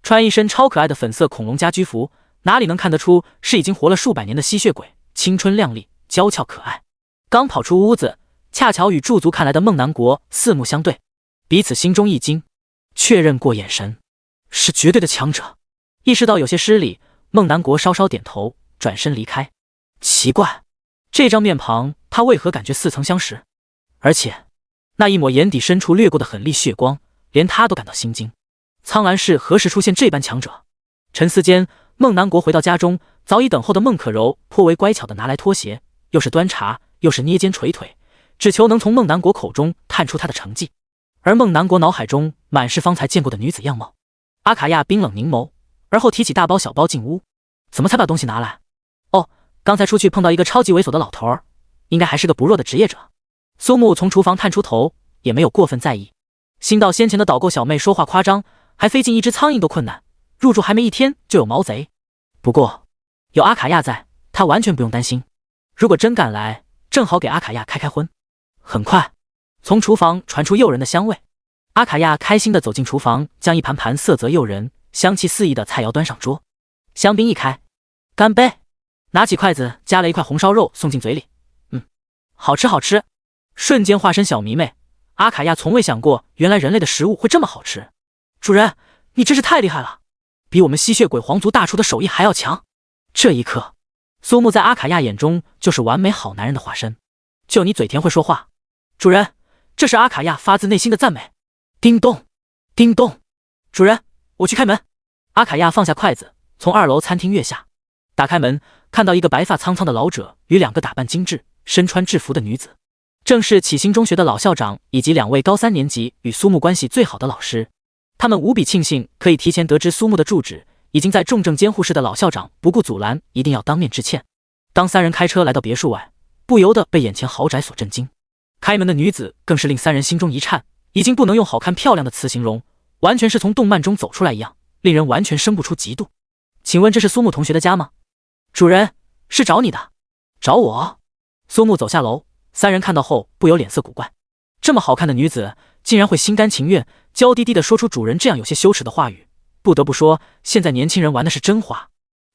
穿一身超可爱的粉色恐龙家居服，哪里能看得出是已经活了数百年的吸血鬼，青春靓丽，娇俏可爱。刚跑出屋子，恰巧与驻足看来的孟南国四目相对，彼此心中一惊，确认过眼神，是绝对的强者。意识到有些失礼，孟南国稍稍点头，转身离开。奇怪，这张面庞他为何感觉似曾相识？而且那一抹眼底深处掠过的狠厉血光，连他都感到心惊。苍兰市何时出现这般强者？沉思间，孟南国回到家中，早已等候的孟可柔颇为乖巧的拿来拖鞋，又是端茶，又是捏肩捶腿，只求能从孟南国口中探出他的成绩。而孟南国脑海中满是方才见过的女子样貌。阿卡亚冰冷凝眸，而后提起大包小包进屋。怎么才把东西拿来？哦，刚才出去碰到一个超级猥琐的老头儿，应该还是个不弱的职业者。苏木从厨房探出头，也没有过分在意。心道先前的导购小妹说话夸张，还飞进一只苍蝇都困难，入住还没1天就有毛贼。不过有阿卡亚在，他完全不用担心。如果真敢来，正好给阿卡亚开荤。很快，从厨房传出诱人的香味。阿卡亚开心地走进厨房，将一盘盘色泽诱人、香气四溢的菜肴端上桌。香槟一开，干杯！拿起筷子夹了一块红烧肉送进嘴里，好吃好吃。瞬间化身小迷妹，阿卡亚从未想过原来人类的食物会这么好吃。主人，你真是太厉害了，比我们吸血鬼皇族大厨的手艺还要强。这一刻，苏木在阿卡亚眼中就是完美好男人的化身。就你嘴甜会说话。主人，这是阿卡亚发自内心的赞美。叮咚，叮咚，主人，我去开门。阿卡亚放下筷子，从2楼餐厅跃下，打开门，看到一个白发苍苍的老者与2个打扮精致、身穿制服的女子，正是启星中学的老校长以及2位高3年级与苏木关系最好的老师。他们无比庆幸可以提前得知苏木的住址，已经在重症监护室的老校长不顾阻拦，一定要当面致歉。当3人开车来到别墅外，不由得被眼前豪宅所震惊。开门的女子更是令3人心中一颤，已经不能用好看漂亮的词形容，完全是从动漫中走出来一样，令人完全生不出嫉妒。请问这是苏木同学的家吗？主人，是找你的。找我？苏木走下楼，3人看到后不由脸色古怪。这么好看的女子竟然会心甘情愿娇滴滴地说出主人这样有些羞耻的话语，不得不说现在年轻人玩的是真花。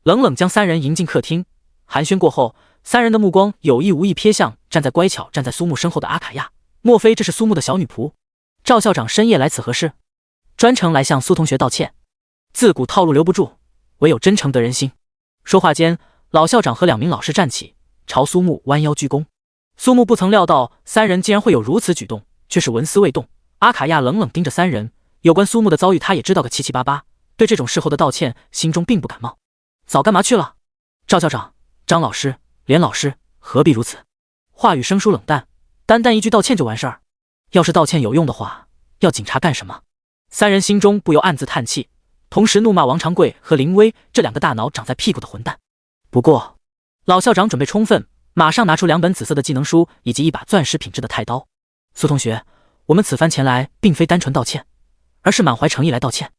冷冷将3人迎进客厅，寒暄过后，3人的目光有意无意瞥向乖巧站在苏木身后的阿卡亚，莫非这是苏木的小女仆？赵校长深夜来此何事？专程来向苏同学道歉。自古套路留不住，唯有真诚得人心。说话间，老校长和2名老师站起，朝苏木弯腰鞠躬。苏木不曾料到3人竟然会有如此举动，却是纹丝未动。阿卡亚冷冷盯着3人，有关苏木的遭遇他也知道个七七八八，对这种事后的道歉心中并不感冒。早干嘛去了？赵校长、张老师、连老师，何必如此？话语生疏冷淡，单单一句道歉就完事儿？要是道歉有用的话，要警察干什么？3人心中不由暗自叹气，同时怒骂王长贵和林威这2个大脑长在屁股的混蛋。不过老校长准备充分，马上拿出2本紫色的技能书以及一把钻石品质的太刀。苏同学，我们此番前来并非单纯道歉，而是满怀诚意来道歉。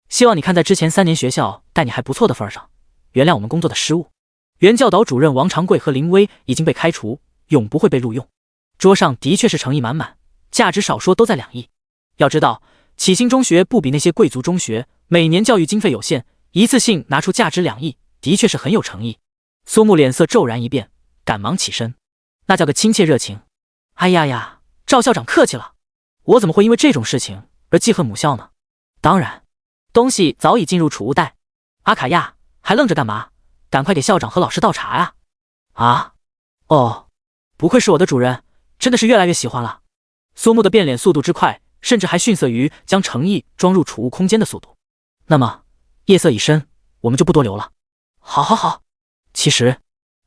希望你看在之前3年学校待你还不错的份上，原谅我们工作的失误。原教导主任王长贵和林威已经被开除，永不会被录用。桌上的确是诚意满满，价值少说都在2亿。要知道，启星中学不比那些贵族中学，每年教育经费有限，一次性拿出价值2亿，的确是很有诚意。苏木脸色骤然一变，赶忙起身，那叫个亲切热情。哎呀呀，赵校长客气了，我怎么会因为这种事情而记恨母校呢？当然，东西早已进入储物袋。阿卡亚，还愣着干嘛？赶快给校长和老师倒茶呀！啊，哦，不愧是我的主人，真的是越来越喜欢了。苏木的变脸速度之快，甚至还逊色于将诚意装入储物空间的速度。那么夜色已深，我们就不多留了。好好好。其实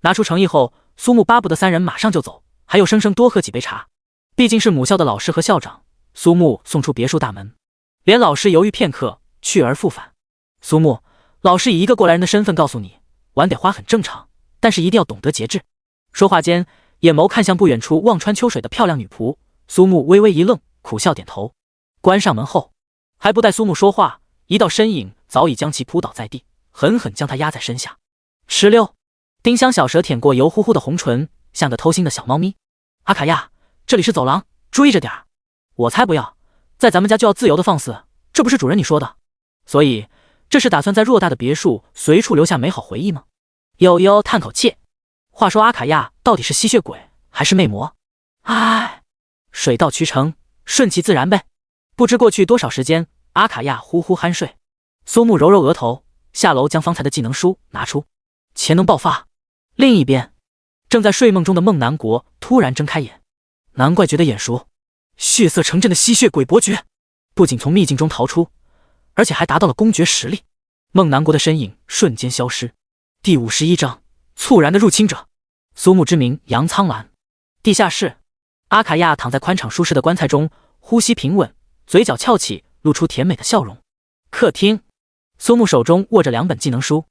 拿出诚意后，苏木巴不得3人马上就走，还有生生多喝几杯茶。毕竟是母校的老师和校长，苏木送出别墅大门。连老师犹豫片刻，去而复返。苏木，老师以一个过来人的身份告诉你，碗得花很正常，但是一定要懂得节制。说话间，眼眸看向不远处望穿秋水的漂亮女仆。苏木微微一愣，苦笑点头。关上门后，还不待苏木说话，一道身影早已将其扑倒在地，狠狠将他压在身下。哧溜，丁香小舌舔过油乎乎的红唇，像个偷腥的小猫咪。阿卡亚，这里是走廊，注意着点儿。我才不要，在咱们家就要自由的放肆，这不是主人你说的？所以这是打算在偌大的别墅随处留下美好回忆吗？悠悠叹口气。话说阿卡亚到底是吸血鬼还是魅魔？唉，水到渠成，顺其自然呗。不知过去多少时间，阿卡亚呼呼酣睡。苏木揉揉额头，下楼将方才的技能书拿出。潜能爆发。另一边，正在睡梦中的孟南国突然睁开眼，难怪觉得眼熟。血色城镇的吸血鬼伯爵，不仅从秘境中逃出，而且还达到了公爵实力。孟南国的身影瞬间消失，第51章猝然的入侵者。苏木之名杨苍兰。地下室，阿卡亚躺在宽敞舒适的棺材中，呼吸平稳，嘴角翘起，露出甜美的笑容。客厅，苏木手中握着2本技能书。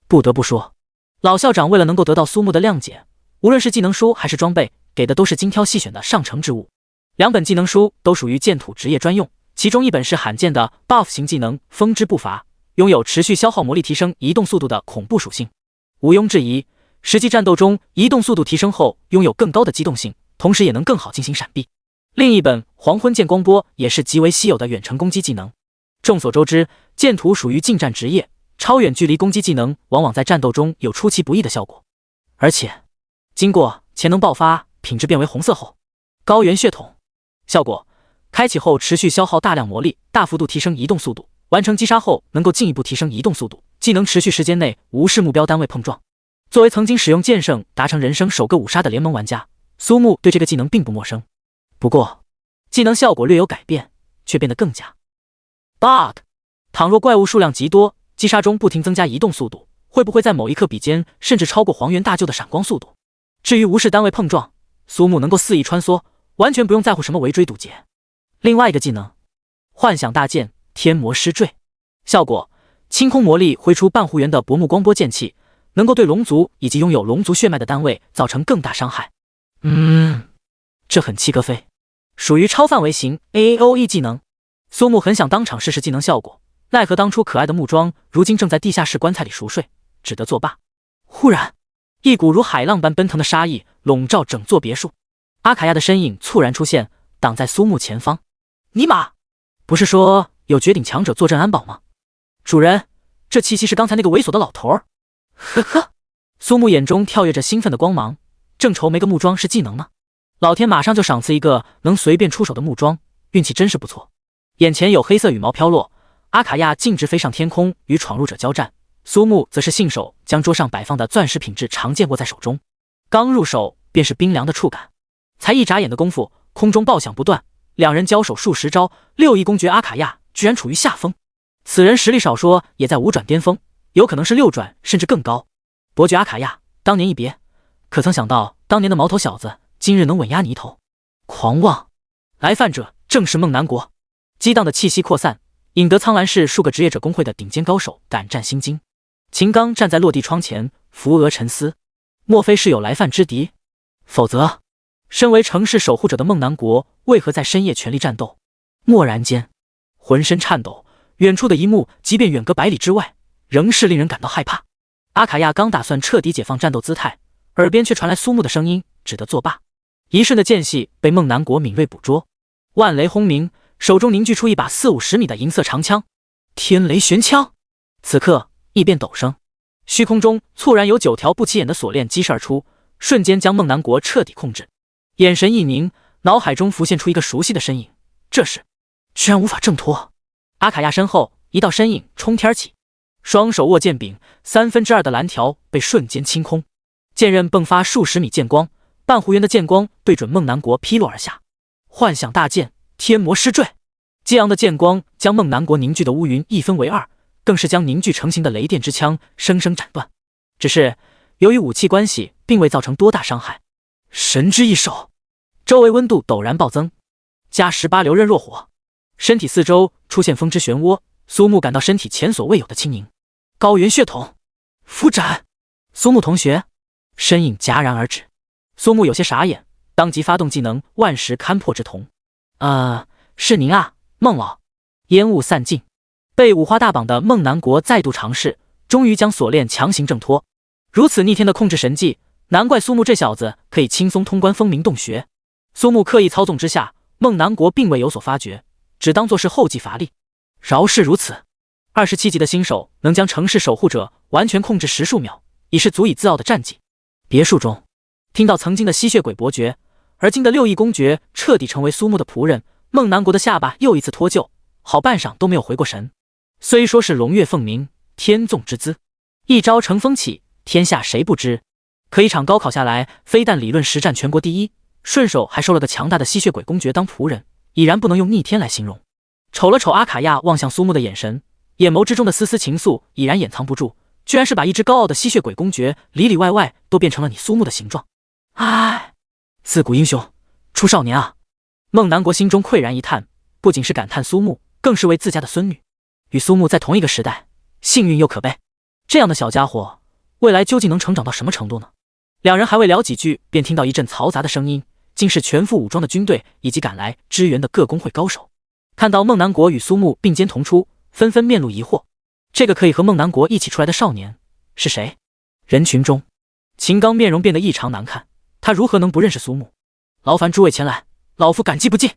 不得不说，老校长为了能够得到苏木的谅解，无论是技能书还是装备，给的都是精挑细选的上乘之物。2本技能书都属于剑土职业专用，其中一本是罕见的 buff 型技能风之步伐，拥有持续消耗魔力提升移动速度的恐怖属性。毋庸置疑，实际战斗中移动速度提升后拥有更高的机动性，同时也能更好进行闪避。另一本黄昏剑光波也是极为稀有的远程攻击技能。众所周知，剑土属于近战职业，超远距离攻击技能往往在战斗中有出其不意的效果。而且经过潜能爆发，品质变为红色后，高原血统效果开启后持续消耗大量魔力，大幅度提升移动速度，完成击杀后能够进一步提升移动速度，技能持续时间内无视目标单位碰撞。作为曾经使用剑圣达成人生首个5杀的联盟玩家，苏木对这个技能并不陌生。不过技能效果略有改变，却变得更加 bug。 倘若怪物数量极多，击杀中不停增加移动速度，会不会在某一刻比肩甚至超过黄猿大舅的闪光速度？至于无视单位碰撞，苏木能够肆意穿梭，完全不用在乎什么围追堵截。另外一个技能幻想大剑天魔失坠，效果清空魔力挥出半弧圆的薄暮光波剑气，能够对龙族以及拥有龙族血脉的单位造成更大伤害。这很契格飞，属于超范围型 AAOE 技能。苏木很想当场试试技能效果，奈何当初可爱的木桩如今正在地下室棺材里熟睡，只得作罢。忽然一股如海浪般奔腾的杀意笼罩整座别墅，阿卡亚的身影猝然出现，挡在苏木前方。尼玛，不是说有绝顶强者坐镇安保吗？主人，这气息是刚才那个猥琐的老头儿。呵呵，苏木眼中跳跃着兴奋的光芒，正愁没个木桩是技能呢，老天马上就赏赐一个能随便出手的木桩，运气真是不错。眼前有黑色羽毛飘落，阿卡亚径直飞上天空与闯入者交战，苏木则是信手将桌上摆放的钻石品质长剑握在手中，刚入手便是冰凉的触感。才一眨眼的功夫，空中爆响不断，两人交手数十招，6翼公爵阿卡亚居然处于下风。此人实力少说也在5转巅峰，有可能是6转甚至更高。伯爵阿卡亚当年一别，可曾想到当年的毛头小子今日能稳压泥头？狂妄！来犯者正是孟南国。激荡的气息扩散，引得苍兰市数个职业者工会的顶尖高手胆战心惊。秦刚站在落地窗前，扶额沉思，莫非是有来犯之敌？否则身为城市守护者的孟南国为何在深夜全力战斗？蓦然间浑身颤抖，远处的一幕即便远隔百里之外，仍是令人感到害怕。阿卡亚刚打算彻底解放战斗姿态，耳边却传来苏木的声音，只得作罢。一瞬的间隙被孟南国敏锐捕捉，万雷轰鸣，手中凝聚出一把40-50米的银色长枪，天雷玄枪。此刻异变陡生，虚空中猝然有9条不起眼的锁链激射而出，瞬间将孟南国彻底控制。眼神一凝，脑海中浮现出一个熟悉的身影，这是居然无法挣脱。阿卡亚身后一道身影冲天起，双手握剑柄，2/3的蓝条被瞬间清空，剑刃迸发数十米剑光，半弧圆的剑光对准孟南国劈落而下。幻想大剑天魔失坠，激昂的剑光将孟南国凝聚的乌云一分为二，更是将凝聚成型的雷电之枪生生斩断。只是由于武器关系，并未造成多大伤害。神之一手，周围温度陡然暴增，加18流刃若火，身体四周出现风之漩涡，苏木感到身体前所未有的轻盈。高原血统，符斩！苏木同学，身影戛然而止。苏木有些傻眼，当即发动技能万石勘破之瞳。是您啊，孟老。烟雾散尽，被五花大绑的孟南国再度尝试，终于将锁链强行挣脱。如此逆天的控制神技，难怪苏木这小子可以轻松通关风鸣洞穴。苏木刻意操纵之下，孟南国并未有所发觉，只当作是后继乏力。饶是如此，27级的新手能将城市守护者完全控制10数秒，已是足以自傲的战绩。别墅中，听到曾经的吸血鬼伯爵，而今的6翼公爵彻底成为苏木的仆人，孟南国的下巴又一次脱臼，好半晌都没有回过神。虽说是龙跃凤鸣，天纵之姿，一朝乘风起，天下谁不知？可一场高考下来，非但理论实战全国第一，顺手还收了个强大的吸血鬼公爵当仆人，已然不能用逆天来形容。瞅了瞅阿卡亚望向苏木的眼神，眼眸之中的丝丝情愫已然掩藏不住，居然是把一只高傲的吸血鬼公爵里里外外都变成了你苏木的形状。唉，自古英雄出少年啊！孟南国心中喟然一叹，不仅是感叹苏木，更是为自家的孙女与苏木在同一个时代，幸运又可悲。这样的小家伙，未来究竟能成长到什么程度呢？两人还未聊几句，便听到一阵嘈杂的声音，竟是全副武装的军队以及赶来支援的各公会高手。看到孟南国与苏木并肩同出，纷纷面露疑惑。这个可以和孟南国一起出来的少年是谁？人群中，秦刚面容变得异常难看，他如何能不认识苏木？劳烦诸位前来，老夫感激不尽。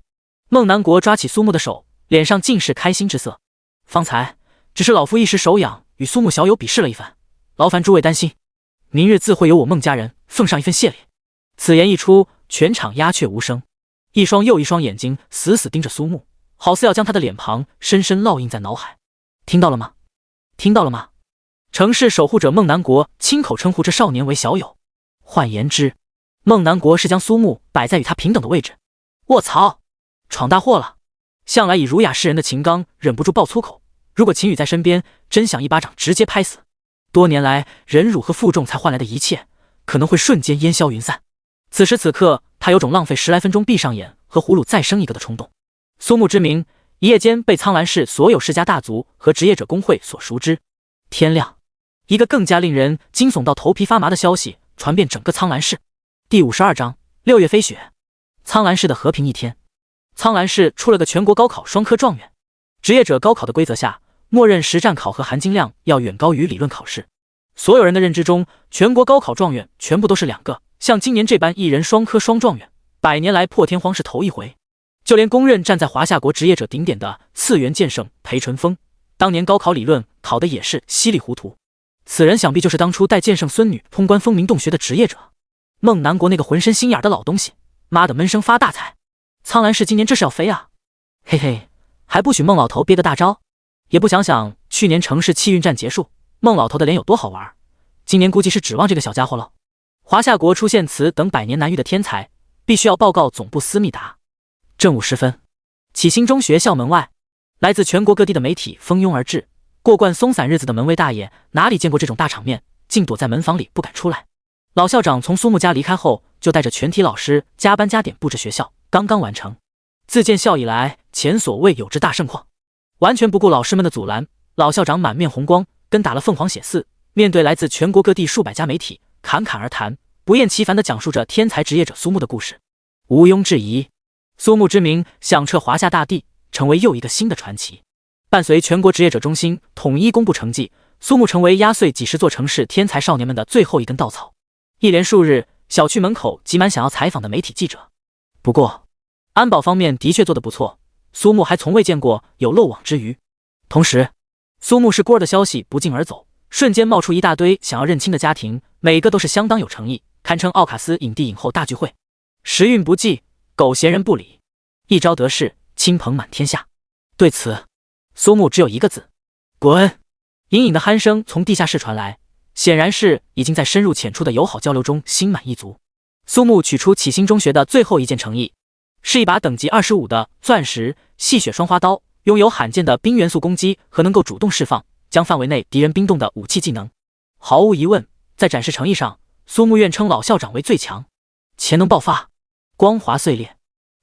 孟南国抓起苏木的手，脸上尽是开心之色。方才只是老夫一时手痒，与苏木小友比试了一番，劳烦诸位担心，明日自会由我孟家人奉上一份谢礼。此言一出，全场鸦雀无声，一双又一双眼睛死死盯着苏木，好似要将他的脸庞深深烙印在脑海。听到了吗？听到了吗？城市守护者孟南国亲口称呼这少年为小友，换言之，孟南国是将苏木摆在与他平等的位置。卧槽，闯大祸了！向来以儒雅示人的秦刚忍不住爆粗口，如果秦羽在身边，真想一巴掌直接拍死。多年来忍辱和负重才换来的一切，可能会瞬间烟消云散。此时此刻，他有种浪费10来分钟闭上眼和葫芦再生一个的冲动。苏木之名一夜间被苍兰市所有世家大族和职业者工会所熟知。天亮，一个更加令人惊悚到头皮发麻的消息传遍整个苍兰市。第52章6月飞雪。苍兰市的和平一天，苍兰市出了个全国高考双科状元。职业者高考的规则下，默认实战考核含金量要远高于理论考试。所有人的认知中，全国高考状元全部都是2个，像今年这般一人双科双状元，100年来破天荒是头一回。就连公认站在华夏国职业者顶点的次元剑圣裴淳风，当年高考理论考的也是稀里糊涂。此人想必就是当初带剑圣孙女通关风鸣洞穴的职业者。孟南国那个浑身心眼的老东西，妈的闷声发大财！苍兰市今年这是要飞啊！嘿嘿，还不许孟老头憋个大招？也不想想去年城市气运战结束，孟老头的脸有多好玩，今年估计是指望这个小家伙了。华夏国出现此等100年难遇的天才，必须要报告总部思密达。正午时分，启兴中学校门外，来自全国各地的媒体蜂拥而至。过惯松散日子的门卫大爷哪里见过这种大场面，竟躲在门房里不敢出来。老校长从苏木家离开后，就带着全体老师加班加点布置学校，刚刚完成。自建校以来前所未有之大盛况，完全不顾老师们的阻拦，老校长满面红光，跟打了凤凰血似，面对来自全国各地数百家媒体，侃侃而谈，不厌其烦地讲述着天才职业者苏木的故事。毋庸置疑，苏木之名响彻华夏大地，成为又一个新的传奇。伴随全国职业者中心统一公布成绩，苏木成为压碎几十座城市天才少年们的最后一根稻草。一连数日，小区门口挤满想要采访的媒体记者。不过，安保方面的确做得不错，苏木还从未见过有漏网之鱼。同时，苏木是孤儿的消息不胫而走，瞬间冒出一大堆想要认亲的家庭，每个都是相当有诚意，堪称奥卡斯影帝影后大聚会。时运不济，狗闲人不理，一朝得势，亲朋满天下。对此，苏木只有一个字：滚！隐隐的鼾声从地下室传来，显然是已经在深入浅出的友好交流中心满意足。苏木取出启兴中学的最后一件诚意，是一把等级25的钻石细雪双花刀，拥有罕见的冰元素攻击和能够主动释放将范围内敌人冰冻的武器技能。毫无疑问，在展示诚意上，苏木愿称老校长为最强。潜能爆发，光华碎裂。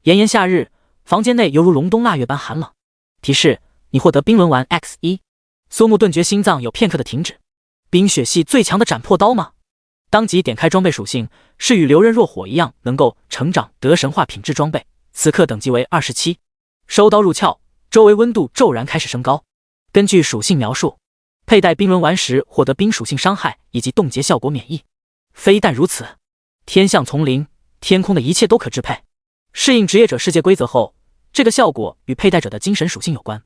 炎炎夏日，房间内犹如隆冬腊月般寒冷。提示：你获得冰轮丸 X1。苏木顿觉心脏有片刻的停止。冰雪系最强的斩破刀吗？当即点开装备属性，是与流刃若火一样能够成长得神话品质装备，此刻等级为27。收刀入鞘，周围温度骤然开始升高。根据属性描述，佩戴冰轮丸时获得冰属性伤害以及冻结效果免疫。非但如此，天象丛林、天空的一切都可支配。适应职业者世界规则后，这个效果与佩戴者的精神属性有关。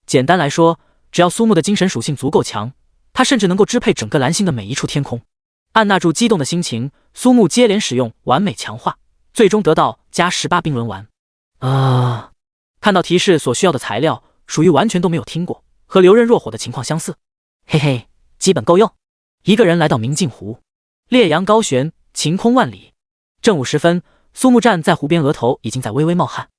简单来说，只要苏木的精神属性足够强，他甚至能够支配整个蓝星的每一处天空。按捺住激动的心情，苏木接连使用完美强化，最终得到加18冰轮丸。看到提示所需要的材料，属于完全都没有听过，和流刃若火的情况相似。嘿嘿，基本够用。一个人来到明镜湖，烈阳高悬，晴空万里。正午时分，苏木站在湖边，额头已经在微微冒汗。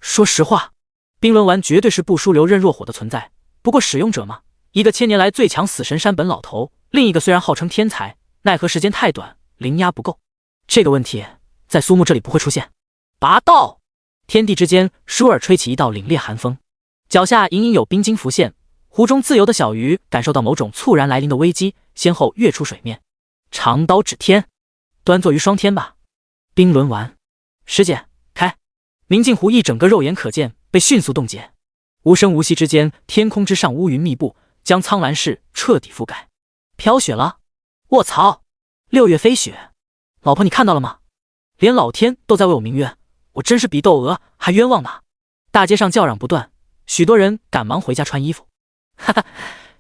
说实话，冰轮丸绝对是不输流刃若火的存在，不过使用者嘛，一个1000年来最强死神山本老头，另一个虽然号称天才，奈何时间太短，灵压不够。这个问题在苏木这里不会出现。拔道，天地之间倏尔吹起一道凛冽寒风，脚下隐隐有冰晶浮现，湖中自由的小鱼感受到某种猝然来临的危机，先后跃出水面。长刀指天，端坐于霜天吧。冰轮丸，师姐开！明镜湖一整个肉眼可见被迅速冻结，无声无息之间，天空之上乌云密布，将苍兰市彻底覆盖。飘雪了！卧槽！6月飞雪，老婆你看到了吗？连老天都在为我鸣冤，我真是比窦娥还冤枉呢！大街上叫嚷不断，许多人赶忙回家穿衣服。哈哈，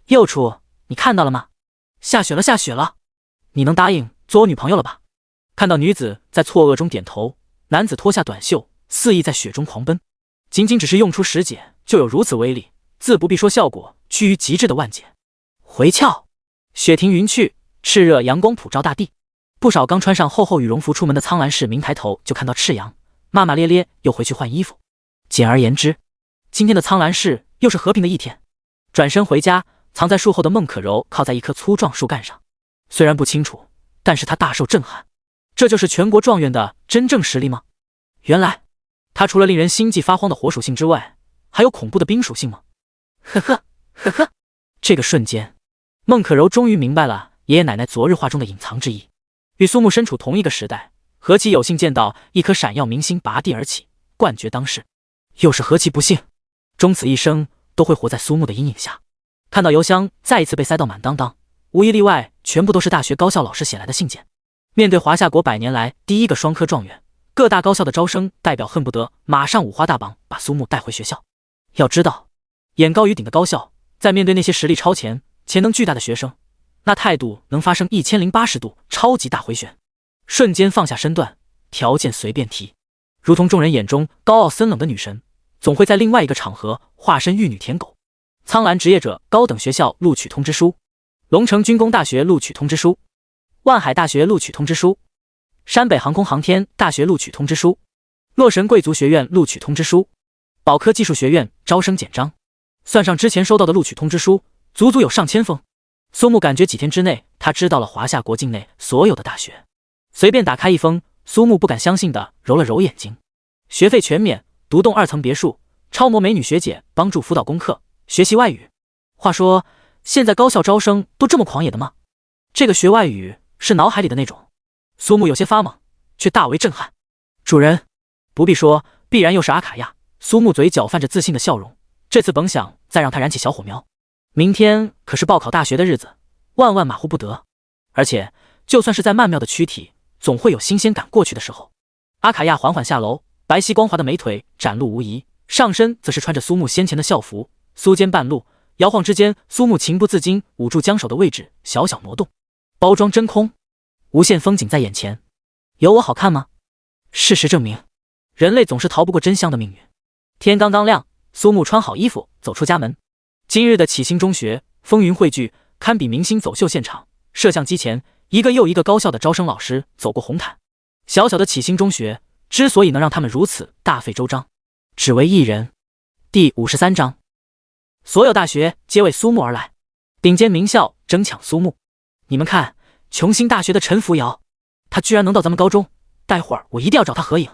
幼雏，你看到了吗？下雪了，下雪了！你能答应做我女朋友了吧？看到女子在错愕中点头，男子脱下短袖，肆意在雪中狂奔。仅仅只是用出10解，就有如此威力，自不必说效果趋于极致的万解。回鞘，雪停云去，炽热阳光普照大地。不少刚穿上厚厚羽绒服出门的苍兰市民抬头就看到赤阳，骂骂咧咧又回去换衣服。简而言之，今天的苍兰市又是和平的一天。转身回家，藏在树后的孟可柔靠在一棵粗壮树干上，虽然不清楚，但是他大受震撼。这就是全国状元的真正实力吗？原来他除了令人心悸发慌的火属性之外，还有恐怖的冰属性吗？呵呵呵呵。这个瞬间，孟可柔终于明白了爷爷奶奶昨日话中的隐藏之意。与苏木身处同一个时代，何其有幸见到一颗闪耀明星拔地而起，冠绝当世，又是何其不幸，终此一生都会活在苏木的阴影下。看到邮箱再一次被塞到满当当，无一例外全部都是大学高校老师写来的信件。面对华夏国100年来第一个双科状元，各大高校的招生代表恨不得马上五花大绑把苏木带回学校。要知道，眼高于顶的高校在面对那些实力超前、潜能巨大的学生，那态度能发生1080度超级大回旋，瞬间放下身段，条件随便提。如同众人眼中高傲森冷的女神，总会在另外一个场合化身玉女舔狗。苍兰职业者高等学校录取通知书，龙城军工大学录取通知书，万海大学录取通知书，山北航空航天大学录取通知书，洛神贵族学院录取通知书，宝科技术学院招生简章。算上之前收到的录取通知书，足足有上千封。苏木感觉几天之内他知道了华夏国境内所有的大学。随便打开一封，苏木不敢相信地揉了揉眼睛。学费全免，独栋2层别墅，超模美女学姐帮助辅导功课，学习外语。话说现在高校招生都这么狂野的吗？这个学外语是脑海里的那种。苏木有些发懵，却大为震撼。主人，不必说，必然又是阿卡亚。苏木嘴角泛着自信的笑容，这次甭想再让他燃起小火苗。明天可是报考大学的日子，万万马虎不得。而且就算是在曼妙的躯体，总会有新鲜感过去的时候。阿卡亚缓缓下楼，白皙光滑的美腿展露无遗，上身则是穿着苏木先前的校服，苏肩半露，摇晃之间，苏木情不自禁捂住将手的位置，小小挪动。包装真空，无限风景在眼前，有我好看吗？事实证明，人类总是逃不过真相的命运。天刚刚亮，苏木穿好衣服走出家门。今日的启星中学风云汇聚，堪比明星走秀现场。摄像机前，一个又一个高校的招生老师走过红毯。小小的启星中学之所以能让他们如此大费周章，只为一人。第53章，所有大学皆为苏木而来，顶尖名校争抢苏木。你们看，琼星大学的陈扶摇，他居然能到咱们高中，待会儿我一定要找他合影。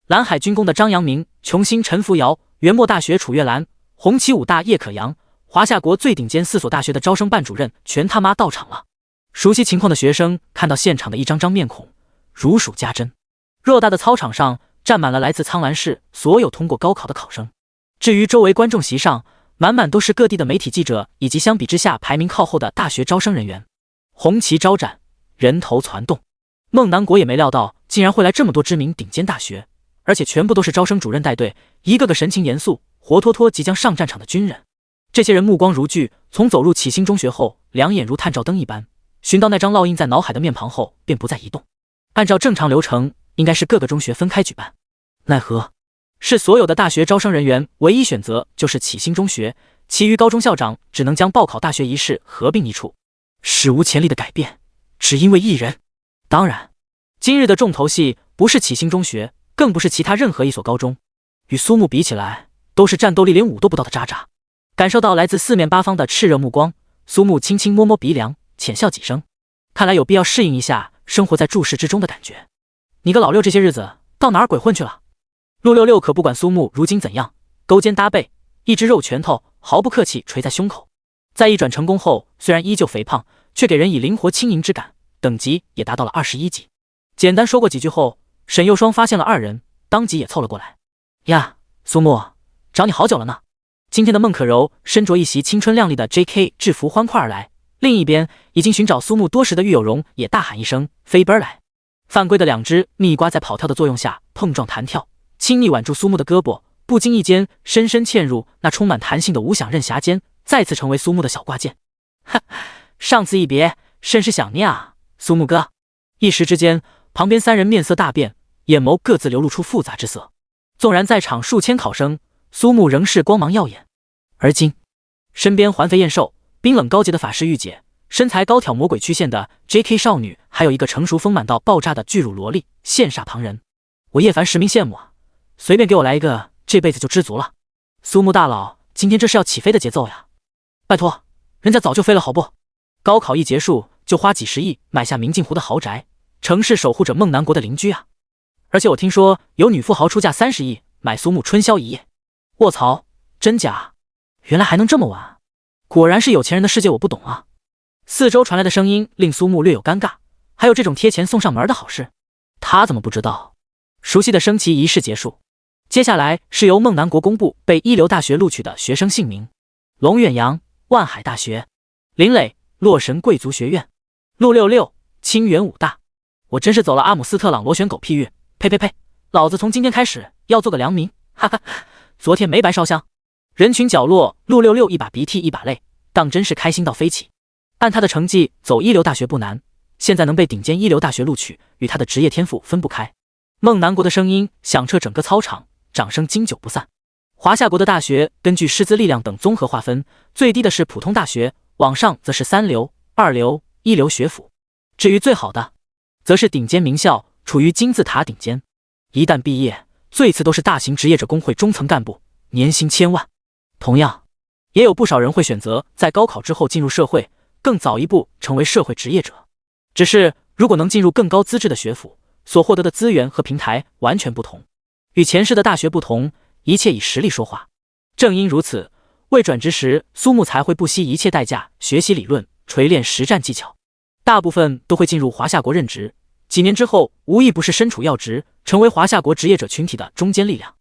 蓝海军工的张阳明，琼星陈扶摇，元墨大学楚月兰，红旗武大叶可扬，华夏国最顶尖4所大学的招生办主任全他妈到场了。熟悉情况的学生看到现场的一张张面孔，如数家珍。偌大的操场上站满了来自苍兰市所有通过高考的考生。至于周围观众席上，满满都是各地的媒体记者以及相比之下排名靠后的大学招生人员。红旗招展，人头攒动。孟南国也没料到竟然会来这么多知名顶尖大学，而且全部都是招生主任带队，一个个神情严肃，活脱脱即将上战场的军人。这些人目光如炬，从走入启星中学后，两眼如探照灯一般，寻到那张烙印在脑海的面庞后便不再移动。按照正常流程，应该是各个中学分开举办，奈何是所有的大学招生人员唯一选择就是启星中学，其余高中校长只能将报考大学仪式合并一处。史无前例的改变，只因为一人。当然，今日的重头戏不是启星中学，更不是其他任何一所高中，与苏木比起来，都是战斗力连5都不到的渣渣。感受到来自4面8方的炽热目光，苏木轻轻摸摸鼻梁，浅笑几声，看来有必要适应一下生活在注视之中的感觉。你个老六这些日子到哪儿鬼混去了？陆六六可不管苏木如今怎样，勾肩搭背，一只肉拳头毫不客气捶在胸口。在一转成功后，虽然依旧肥胖，却给人以灵活轻盈之感，等级也达到了21级。简单说过几句后，沈幼霜发现了二人，当即也凑了过来。呀，苏木，找你好久了呢。今天的孟可柔身着一袭青春靓丽的 JK 制服欢快而来，另一边已经寻找苏木多时的郁有容也大喊一声飞奔来。犯规的两只蜜瓜在跑跳的作用下碰撞弹跳，轻昵挽住苏木的胳膊，不经意间深深嵌入那充满弹性的无响刃匣间，再次成为苏木的小挂件。哈，上次一别，甚是想念啊，苏木哥。一时之间，旁边三人面色大变，眼眸各自流露出复杂之色。纵然在场数千考生，苏木仍是光芒耀眼。而今，身边环肥燕瘦、冰冷高洁的法师御姐，身材高挑魔鬼曲线的 JK 少女，还有一个成熟丰满到爆炸的巨乳萝莉，羡煞旁人。我叶凡实名羡慕啊！随便给我来一个，这辈子就知足了。苏木大佬，今天这是要起飞的节奏呀！拜托，人家早就飞了好不？高考一结束就花几十亿买下明镜湖的豪宅，城市守护着孟南国的邻居啊！而且我听说有女富豪出价30亿买苏木春宵一夜。卧槽，真假？原来还能这么玩，果然是有钱人的世界我不懂啊。四周传来的声音令苏木略有尴尬，还有这种贴钱送上门的好事，他怎么不知道？熟悉的升旗仪式结束，接下来是由孟南国公布被一流大学录取的学生姓名：龙远洋万海大学，林磊洛神贵族学院，陆六六清源武大。我真是走了阿姆斯特朗螺旋狗屁运，呸呸呸！老子从今天开始要做个良民，哈哈！昨天没白烧香。人群角落，陆六六一把鼻涕一把泪，当真是开心到飞起。按他的成绩走一流大学不难，现在能被顶尖一流大学录取，与他的职业天赋分不开。孟南国的声音响彻整个操场，掌声经久不散。华夏国的大学根据师资力量等综合划分，最低的是普通大学，往上则是3流、2流、1流学府。至于最好的，则是顶尖名校，处于金字塔顶尖。一旦毕业，最次都是大型职业者工会中层干部，年薪1000万。同样，也有不少人会选择在高考之后进入社会，更早一步成为社会职业者。只是如果能进入更高资质的学府，所获得的资源和平台完全不同。与前世的大学不同，一切以实力说话。正因如此，未转职时，苏木才会不惜一切代价学习理论，锤炼实战技巧。大部分都会进入华夏国任职，几年之后，无一不是身处要职，成为华夏国职业者群体的中坚力量。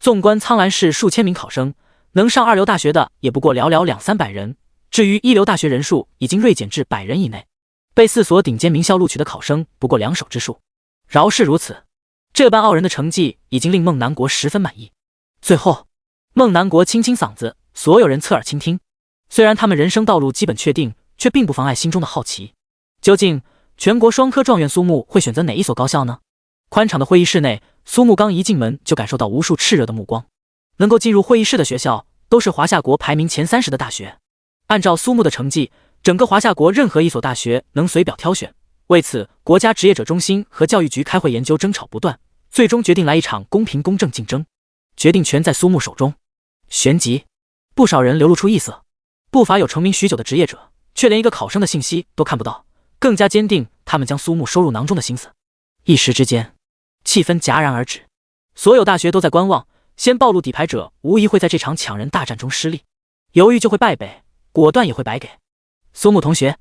纵观苍兰市数千名考生，能上2流大学的也不过寥寥200-300人，至于1流大学人数已经锐减至100人以内。被4所顶尖名校录取的考生不过2手之数。饶是如此，这般傲人的成绩已经令孟南国十分满意。最后，孟南国清清嗓子，所有人侧耳倾听。虽然他们人生道路基本确定，却并不妨碍心中的好奇。究竟全国双科状元苏木会选择哪一所高校呢？宽敞的会议室内，苏木刚一进门就感受到无数炽热的目光。能够进入会议室的学校，都是华夏国排名前30的大学。按照苏木的成绩，整个华夏国任何一所大学能随表挑选。为此，国家职业者中心和教育局开会研究，争吵不断，最终决定来一场公平公正竞争，决定权在苏木手中。旋即，不少人流露出异色，不乏有成名许久的职业者，却连一个考生的信息都看不到，更加坚定他们将苏木收入囊中的心思。一时之间，气氛戛然而止，所有大学都在观望，先暴露底牌者无疑会在这场抢人大战中失利，犹豫就会败北，果断也会白给。苏木同学，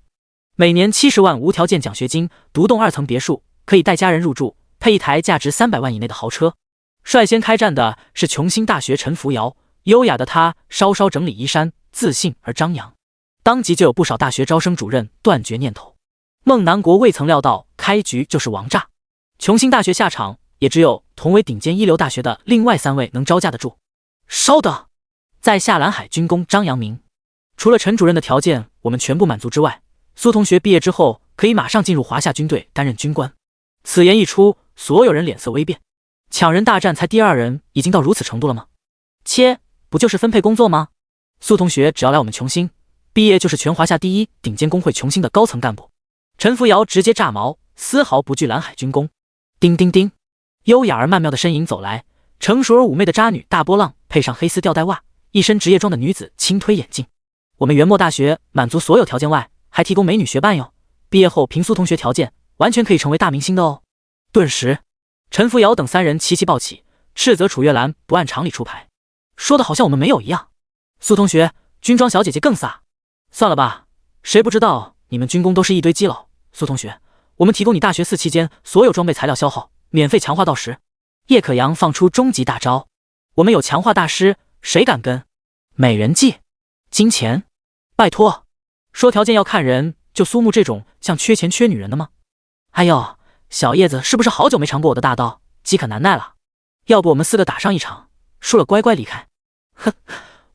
每年70万无条件奖学金，独栋2层别墅，可以带家人入住，配一台价值300万以内的豪车。率先开战的是琼兴大学陈福尧，优雅的他稍稍整理衣衫，自信而张扬。当即就有不少大学招生主任断绝念头。孟南国未曾料到开局就是王炸，琼兴大学下场也只有同为顶尖1流大学的另外3位能招架得住。稍等，在下蓝海军工张阳明。除了陈主任的条件我们全部满足之外，苏同学毕业之后可以马上进入华夏军队担任军官。此言一出，所有人脸色微变。抢人大战才第2人，已经到如此程度了吗？切，不就是分配工作吗？苏同学只要来我们琼兴，毕业就是全华夏第一顶尖工会琼兴的高层干部。陈福尧直接炸毛，丝毫不惧蓝海军工。叮叮叮，优雅而曼妙的身影走来，成熟而妩媚的渣女大波浪配上黑丝吊带袜，一身职业装的女子轻推眼镜。我们元墨大学满足所有条件外，还提供美女学伴哟。毕业后凭苏同学条件，完全可以成为大明星的哦。顿时，陈扶摇等三人齐齐抱起，斥责楚月兰不按常理出牌，说的好像我们没有一样。苏同学，军装小姐姐更飒。算了吧，谁不知道你们军工都是一堆基佬。苏同学，我们提供你大学4期间所有装备材料消耗，免费强化到10。叶可扬放出终极大招，我们有强化大师，谁敢跟？美人计，金钱，拜托，说条件要看人，就苏木这种像缺钱缺女人的吗？哎呦，小叶子是不是好久没尝过我的大刀，饥渴难耐了？要不我们4个打上一场，输了乖乖离开。哼，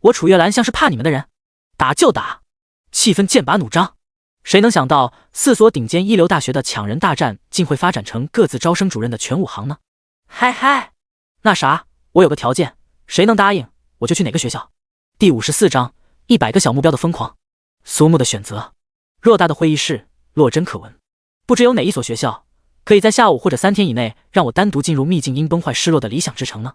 我楚月兰像是怕你们的人，打就打，气氛剑拔弩张。谁能想到4所顶尖一流大学的抢人大战竟会发展成各自招生主任的全武行呢？嗨嗨，那啥，我有个条件，谁能答应我就去哪个学校。第54章100个小目标的疯狂。苏木的选择，偌大的会议室落针可闻，不知有哪一所学校可以在下午或者3天以内让我单独进入秘境因崩坏失落的理想之城呢？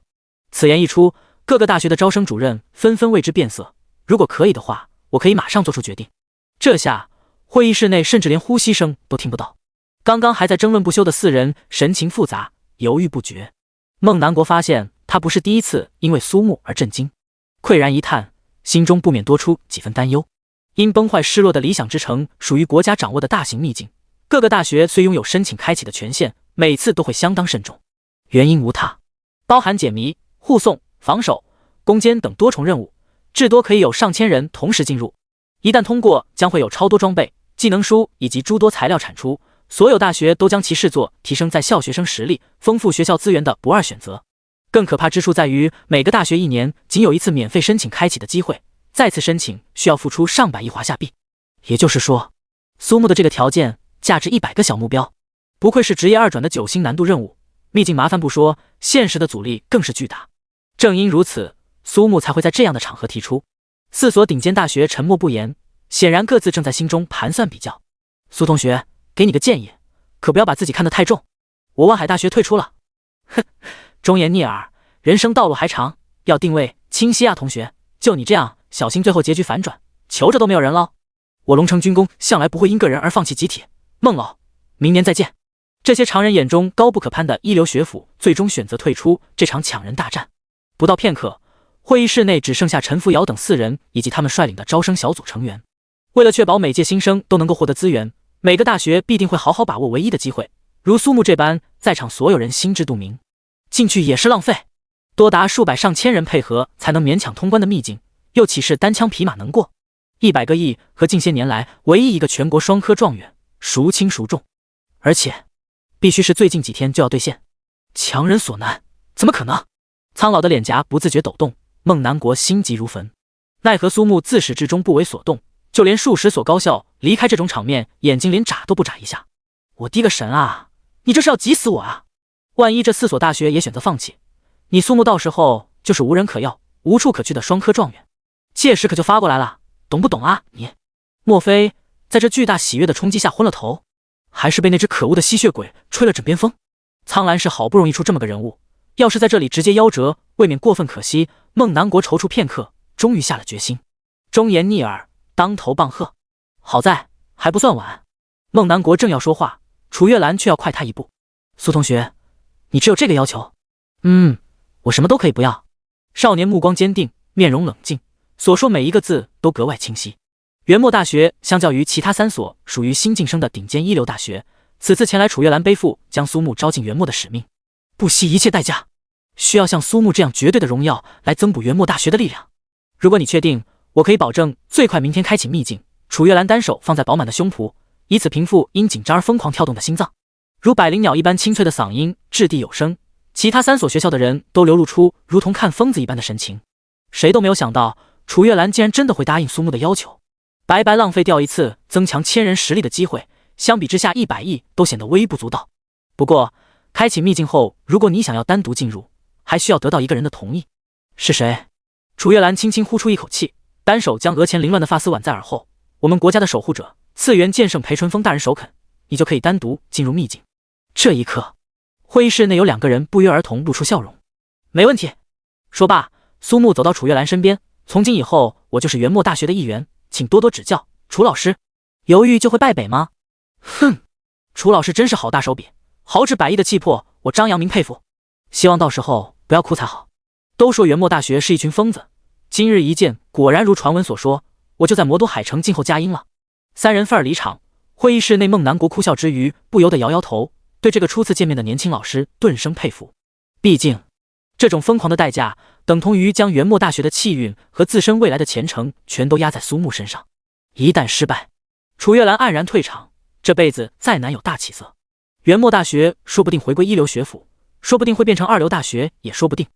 此言一出，各个大学的招生主任纷纷为之变色。如果可以的话，我可以马上做出决定。这下会议室内甚至连呼吸声都听不到。刚刚还在争论不休的4人神情复杂，犹豫不决。孟南国发现他不是第一次因为苏木而震惊，喟然一叹，心中不免多出几分担忧。因崩坏失落的理想之城属于国家掌握的大型秘境，各个大学虽拥有申请开启的权限，每次都会相当慎重。原因无他，包含解谜、护送、防守、攻坚等多重任务，至多可以有上千人同时进入。一旦通过，将会有超多装备、技能书以及诸多材料产出，所有大学都将其视作提升在校学生实力、丰富学校资源的不二选择。更可怕之处在于，每个大学1年仅有1次免费申请开启的机会，再次申请需要付出上百亿华夏币。也就是说，苏木的这个条件价值100个小目标，不愧是职业2转的9星难度任务。秘境麻烦不说，现实的阻力更是巨大。正因如此，苏木才会在这样的场合提出。4所顶尖大学沉默不言，显然各自正在心中盘算比较。苏同学，给你个建议，可不要把自己看得太重。我万海大学退出了。哼，忠言逆耳，人生道路还长，要定位清晰啊，同学。就你这样，小心最后结局反转，求着都没有人捞。我龙城军工向来不会因个人而放弃集体。孟老，明年再见。这些常人眼中高不可攀的一流学府，最终选择退出这场抢人大战。不到片刻，会议室内只剩下陈扶摇等4人以及他们率领的招生小组成员。为了确保每届新生都能够获得资源，每个大学必定会好好把握唯一的机会。如苏木这般，在场所有人心知肚明，进去也是浪费。多达数百上千人配合才能勉强通关的秘境，又岂是单枪匹马能过？100个亿和近些年来唯一一个全国双科状元，孰轻孰重？而且必须是最近几天就要兑现，强人所难，怎么可能？苍老的脸颊不自觉抖动，孟南国心急如焚。奈何苏木自始至终不为所动，就连数10所高校离开这种场面，眼睛连眨都不眨一下。我滴个神啊！你这是要急死我啊！万一这4所大学也选择放弃，你苏木到时候就是无人可要、无处可去的双科状元，届时可就发过来了，懂不懂啊你？莫非在这巨大喜悦的冲击下昏了头，还是被那只可恶的吸血鬼吹了枕边风？苍兰是好不容易出这么个人物，要是在这里直接夭折，未免过分可惜。孟南国踌躇片刻，终于下了决心，忠言逆耳，当头棒喝。好在还不算晚。孟南国正要说话，楚月兰却要快他一步。苏同学，你只有这个要求？我什么都可以不要。少年目光坚定，面容冷静，所说每一个字都格外清晰。元墨大学相较于其他3所属于新晋升的顶尖一流大学，此次前来楚月兰背负将苏木招进元墨的使命，不惜一切代价，需要像苏木这样绝对的荣耀来增补元墨大学的力量。如果你确定，我可以保证最快明天开启秘境。楚月兰单手放在饱满的胸脯，以此平复因紧张而疯狂跳动的心脏。如百灵鸟一般清脆的嗓音掷地有声，其他3所学校的人都流露出如同看疯子一般的神情。谁都没有想到，楚月兰竟然真的会答应苏木的要求，白白浪费掉一次增强千人实力的机会，相比之下100亿都显得微不足道。不过，开启秘境后，如果你想要单独进入，还需要得到一个人的同意。是谁？楚月兰轻轻呼出一口气，单手将额前凌乱的发丝挽在耳后。我们国家的守护者，次元剑圣裴春风大人首肯，你就可以单独进入秘境。这一刻，会议室内有2个人不约而同露出笑容。没问题。说罢，苏木走到楚月兰身边，从今以后，我就是元墨大学的一员，请多多指教，楚老师。犹豫就会败北吗？哼，楚老师真是好大手笔，豪掷100亿的气魄，我张扬明佩服。希望到时候不要哭才好。都说元墨大学是一群疯子，今日一见，果然如传闻所说，我就在魔都海城静候佳音了。三人愤而离场。会议室内，孟南国哭笑之余，不由得摇摇头，对这个初次见面的年轻老师顿生佩服。毕竟，这种疯狂的代价，等同于将元墨大学的气运和自身未来的前程全都压在苏木身上。一旦失败，楚月兰黯然退场，这辈子再难有大起色。元墨大学说不定回归一流学府，说不定会变成2流大学，也说不定。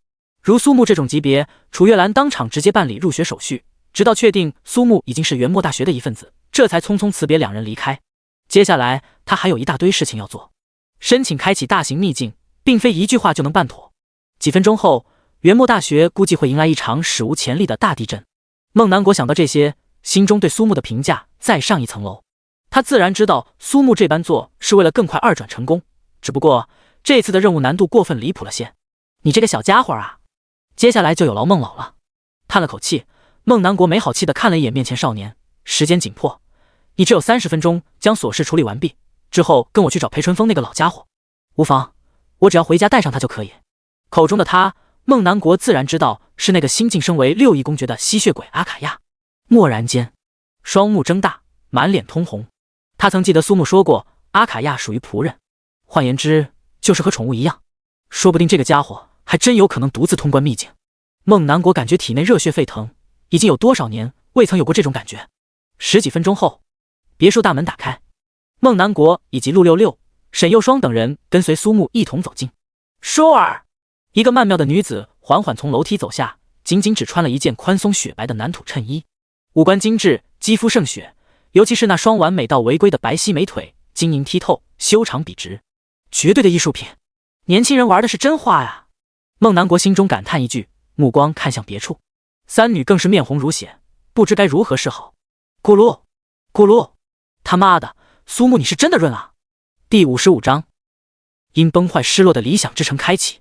如苏木这种级别，楚月兰当场直接办理入学手续，直到确定苏木已经是元墨大学的一份子，这才匆匆辞别两人离开。接下来他还有一大堆事情要做，申请开启大型秘境，并非一句话就能办妥。几分钟后，元墨大学估计会迎来一场史无前例的大地震。孟南国想到这些，心中对苏木的评价再上一层楼。他自然知道苏木这般做是为了更快2转成功，只不过这次的任务难度过分离谱了些。你这个小家伙啊，接下来就有劳孟老了。叹了口气，孟南国没好气地看了一眼面前少年，时间紧迫，你只有30分钟将琐事处理完毕，之后跟我去找裴春风那个老家伙。无妨，我只要回家带上他就可以。口中的他，孟南国自然知道是那个新晋升为6翼公爵的吸血鬼阿卡亚。蓦然间，双目睁大，满脸通红。他曾记得苏木说过，阿卡亚属于仆人，换言之，就是和宠物一样。说不定这个家伙还真有可能独自通关秘境。孟南国感觉体内热血沸腾，已经有多少年未曾有过这种感觉。10几分钟后，别墅大门打开，孟南国以及陆66、沈幼霜等人跟随苏木一同走进。舒儿，一个曼妙的女子缓缓从楼梯走下，仅仅只穿了一件宽松雪白的南土衬衣，五官精致，肌肤胜雪，尤其是那双完美到违规的白皙美腿，晶莹剔透，修长笔直，绝对的艺术品。年轻人玩的是真花呀！孟南国心中感叹一句，目光看向别处。三女更是面红如血，不知该如何是好。咕噜咕噜，他妈的，苏木你是真的润啊！第55章，因崩坏失落的理想之城开启。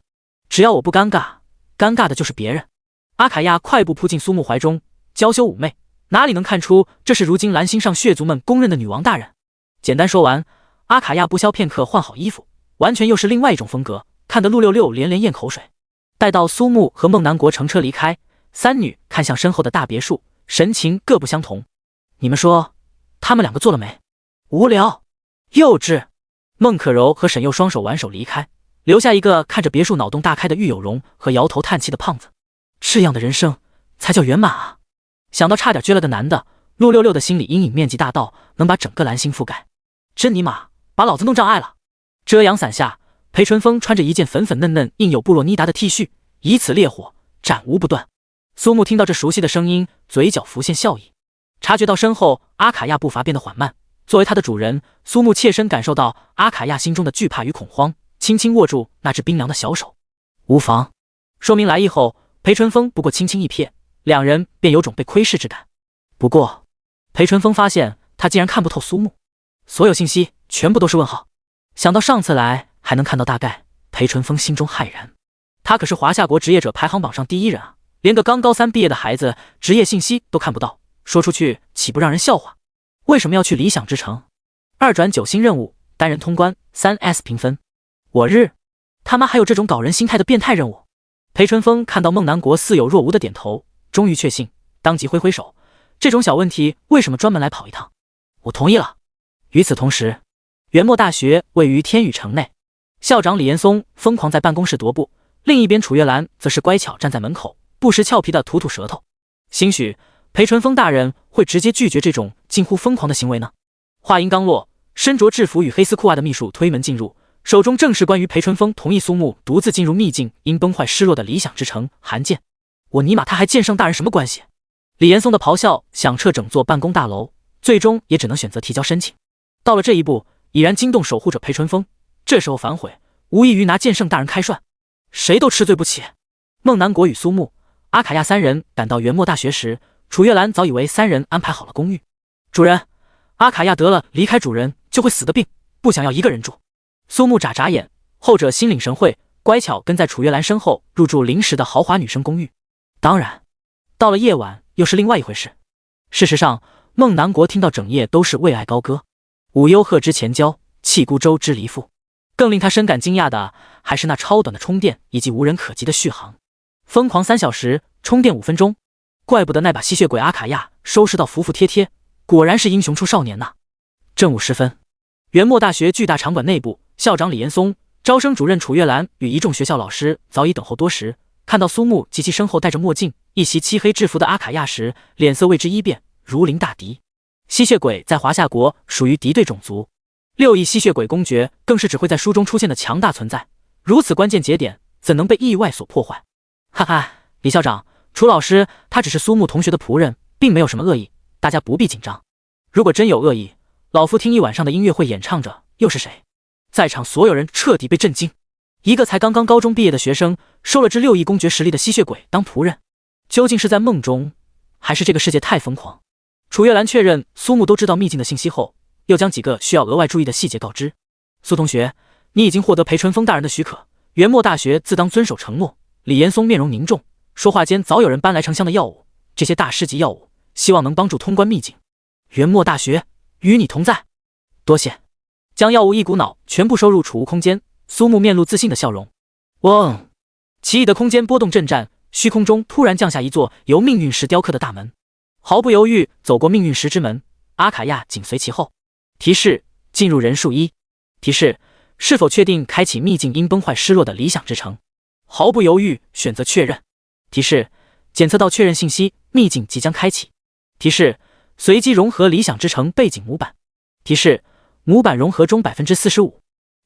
只要我不尴尬，尴尬的就是别人。阿卡亚快步扑进苏木怀中，娇羞妩媚，哪里能看出这是如今蓝星上血族们公认的女王大人？简单说完，阿卡亚不消片刻换好衣服，完全又是另外一种风格，看得陆66连连咽口水。待到苏木和孟南国乘车离开，三女看向身后的大别墅，神情各不相同。你们说，他们两个做了没？无聊，幼稚。孟可柔和沈佑双手挽手离开，留下一个看着别墅脑洞大开的玉有容和摇头叹气的胖子。这样的人生才叫圆满啊！想到差点撅了的男的，陆66的心理阴影面积大到能把整个蓝星覆盖。真尼玛，把老子弄障碍了！遮阳伞下，裴春风穿着一件粉粉嫩嫩印有布洛尼达的 T 恤，以此烈火，斩无不断。苏木听到这熟悉的声音，嘴角浮现笑意，察觉到身后阿卡亚步伐变得缓慢。作为他的主人，苏木切身感受到阿卡亚心中的惧怕与恐慌，轻轻握住那只冰凉的小手。无妨，说明来意后，裴春风不过轻轻一瞥，两人便有种被窥视之感。不过，裴春风发现他竟然看不透苏木，所有信息全部都是问号。想到上次来还能看到大概，裴春风心中骇然。他可是华夏国职业者排行榜上第1人啊，连个刚高3毕业的孩子职业信息都看不到，说出去岂不让人笑话？为什么要去理想之城？2转9星任务，单人通关3S 评分。我日，他妈还有这种搞人心态的变态任务！裴春风看到孟南国似有若无的点头，终于确信，当即挥挥手，这种小问题为什么专门来跑一趟？我同意了。与此同时，元墨大学位于天宇城内，校长李岩松疯狂在办公室踱步，另一边楚月兰则是乖巧站在门口，不时俏皮的吐吐舌头。兴许裴春风大人会直接拒绝这种近乎疯狂的行为呢？话音刚落，身着制服与黑丝裤袜的秘书推门进入，手中正是关于裴春风同意苏木独自进入秘境因崩坏失落的理想之城函件。我尼玛，他还剑圣大人什么关系？李岩松的咆哮响彻整座办公大楼，最终也只能选择提交申请。到了这一步，已然惊动守护者裴春风，这时候反悔，无异于拿剑圣大人开涮，谁都吃罪不起。孟南国与苏木、阿卡亚三人赶到元墨大学时，楚月兰早已为三人安排好了公寓。主人，阿卡亚得了离开主人就会死的病，不想要一个人住。苏木眨眨眼，后者心领神会，乖巧跟在楚月兰身后入住临时的豪华女生公寓。当然，到了夜晚又是另外一回事。事实上，孟南国听到整夜都是为爱高歌，舞幽壑之前交，泣孤舟之离妇。更令他深感惊讶的还是那超短的充电以及无人可及的续航。疯狂3小时，充电5分钟，怪不得那把吸血鬼阿卡亚收拾到服服帖帖，果然是英雄出少年呐。正午时分，元墨大学巨大场馆内部，校长李岩松、招生主任楚月兰与一众学校老师早已等候多时，看到苏木及其身后戴着墨镜、一袭漆黑制服的阿卡亚时，脸色为之一变，如临大敌。吸血鬼在华夏国属于敌对种族，6亿吸血鬼公爵更是只会在书中出现的强大存在，如此关键节点怎能被意外所破坏？哈哈，李校长，楚老师他只是苏木同学的仆人，并没有什么恶意，大家不必紧张。如果真有恶意，老夫听一晚上的音乐会演唱着又是谁？在场所有人彻底被震惊，一个才刚刚高中毕业的学生收了只6亿公爵实力的吸血鬼当仆人，究竟是在梦中，还是这个世界太疯狂？楚月兰确认苏木都知道秘境的信息后，又将几个需要额外注意的细节告知。苏同学，你已经获得裴春风大人的许可，元墨大学自当遵守承诺。李岩松面容凝重，说话间早有人搬来成箱的药物，这些大师级药物希望能帮助通关秘境。元墨大学与你同在，多谢。将药物一股脑全部收入储物空间，苏木面露自信的笑容。嗡，奇异的空间波动震颤，虚空中突然降下一座由命运石雕刻的大门，毫不犹豫走过命运石之门，阿卡亚紧随其后。提示：进入人数1。提示：是否确定开启秘境因崩坏失落的理想之城？毫不犹豫选择确认。提示：检测到确认信息，秘境即将开启。提示：随机融合理想之城背景模板。提示：模板融合中 45%。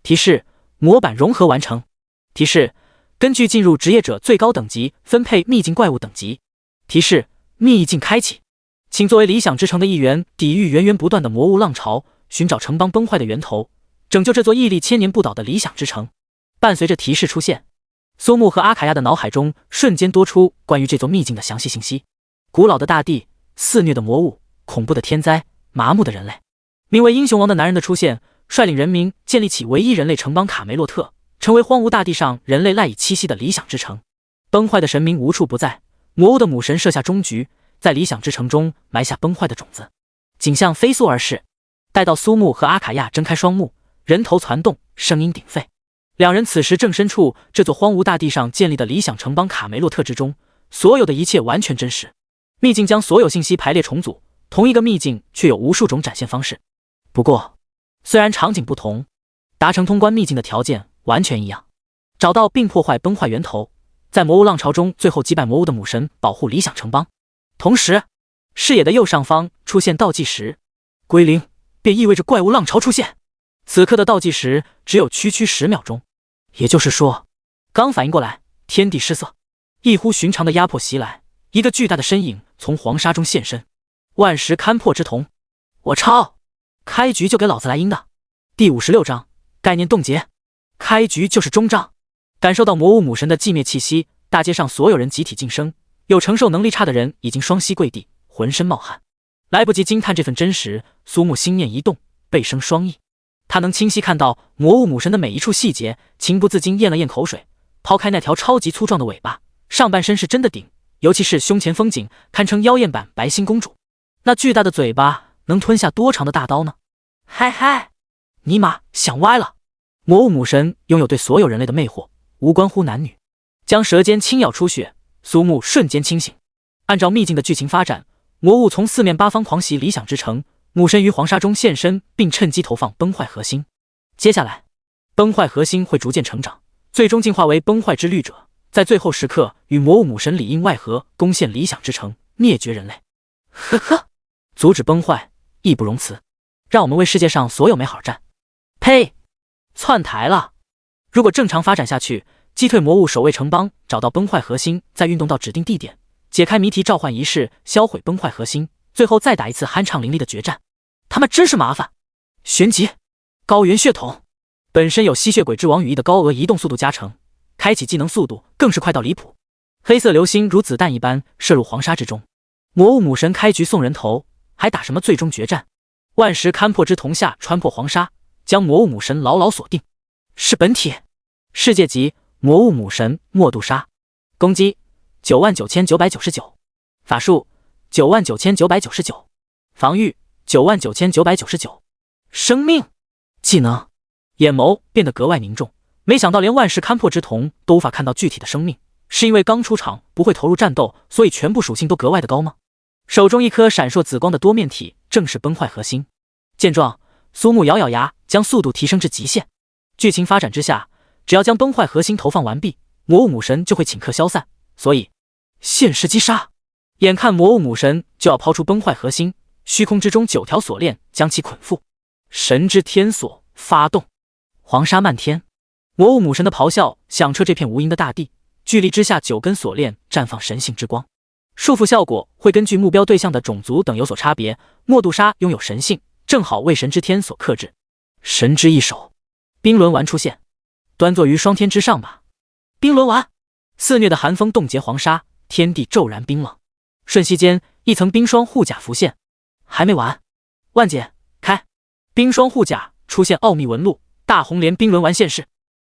提示：模板融合完成。提示：根据进入职业者最高等级分配秘境怪物等级。提示：秘境开启，请作为理想之城的一员，抵御源源不断的魔物浪潮，寻找城邦崩坏的源头，拯救这座屹立千年不倒的理想之城。伴随着提示出现，苏木和阿卡亚的脑海中瞬间多出关于这座秘境的详细信息：古老的大地，肆虐的魔物，恐怖的天灾，麻木的人类。名为英雄王的男人的出现，率领人民建立起唯一人类城邦卡梅洛特，成为荒芜大地上人类赖以栖息的理想之城。崩坏的神明无处不在，魔物的母神设下终局，在理想之城中埋下崩坏的种子。景象飞速而逝，待到苏木和阿卡亚睁开双目，人头攒动，声音鼎沸。两人此时正身处这座荒芜大地上建立的理想城邦卡梅洛特之中，所有的一切完全真实。秘境将所有信息排列重组，同一个秘境却有无数种展现方式。不过，虽然场景不同，达成通关秘境的条件完全一样：找到并破坏崩坏源头，在魔物浪潮中最后击败魔物的母神，保护理想城邦。同时，视野的右上方出现倒计时，归零便意味着怪物浪潮出现。此刻的倒计时只有区10秒钟，也就是说，刚反应过来，天地失色，异乎寻常的压迫袭来，一个巨大的身影从黄沙中现身，万石勘破之瞳。我操！开局就给老子来阴的。第56章概念冻结，开局就是终章。感受到魔物母神的寂灭气息，大街上所有人集体噤声，有承受能力差的人已经双膝跪地，浑身冒汗。来不及惊叹这份真实，苏木心念一动，背生双翼。他能清晰看到魔物母神的每一处细节，情不自禁咽了咽口水。抛开那条超级粗壮的尾巴，上半身是真的顶，尤其是胸前风景，堪称妖艳版白星公主。那巨大的嘴巴能吞下多长的大刀呢？嗨嗨，尼玛，想歪了！魔物母神拥有对所有人类的魅惑，无关乎男女。将舌尖轻咬出血，苏木瞬间清醒。按照秘境的剧情发展，魔物从四面八方狂袭理想之城，母神于黄沙中现身，并趁机投放崩坏核心。接下来，崩坏核心会逐渐成长，最终进化为崩坏之律者，在最后时刻与魔物母神里应外合，攻陷理想之城，灭绝人类。呵呵，阻止崩坏，义不容辞。让我们为世界上所有美好战！呸！窜台了！如果正常发展下去，击退魔物守卫城邦，找到崩坏核心，再运动到指定地点，解开谜题召唤仪式，销毁崩坏核心，最后再打一次酣畅淋漓的决战。他们真是麻烦！旋即，高原血统本身有吸血鬼之王羽翼的高额移动速度加成，开启技能速度更是快到离谱。黑色流星如子弹一般射入黄沙之中。魔物母神开局送人头，还打什么最终决战？万石勘破之瞳下穿破黄沙，将魔物母神牢牢锁定。是本体，世界级魔物母神默杜莎，攻击99999，法术99999，防御99999，生命，技能。眼眸变得格外凝重，没想到连万世勘破之瞳都无法看到具体的生命，是因为刚出场不会投入战斗，所以全部属性都格外的高吗？手中一颗闪烁紫光的多面体正是崩坏核心。见状，苏木咬咬牙，将速度提升至极限。剧情发展之下，只要将崩坏核心投放完毕，魔物母神就会顷刻消散，所以现实击杀。眼看魔物母神就要抛出崩坏核心，虚空之中9条锁链将其捆缚。神之天锁发动，黄沙漫天。魔物母神的咆哮响彻这片无垠的大地，距离之下9根锁链绽放神性之光。束缚效果会根据目标对象的种族等有所差别，默杜莎拥有神性，正好为神之天所克制。神之一手，冰轮丸出现，端坐于霜天之上吧。冰轮丸，肆虐的寒风冻结黄沙，天地骤然冰冷。瞬息间，一层冰霜护甲浮现。还没完，万姐开！冰霜护甲出现奥秘纹路，大红莲冰轮丸现世。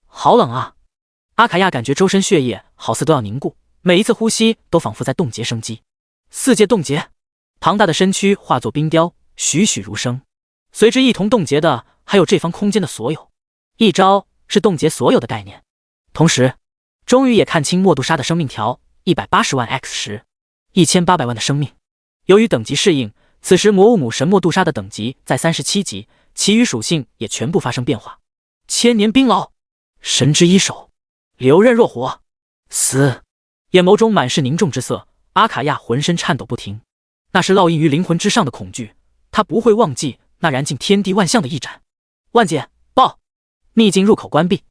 好冷啊！阿卡亚感觉周身血液好似都要凝固，每一次呼吸都仿佛在冻结生机。4界冻结，庞大的身躯化作冰雕，栩栩如生。随之一同冻结的还有这方空间的所有。一招是冻结所有的概念。同时，终于也看清默杜莎的生命条，180万 x10，1800万的生命。由于等级适应，此时魔物母神默杜莎的等级在37级，其余属性也全部发生变化。千年冰牢，神之一手，流刃若火，死！眼眸中满是凝重之色，阿卡亚浑身颤抖不停，那是烙印于灵魂之上的恐惧，他不会忘记那燃尽天地万象的一斩。万姐，报！秘境入口关闭。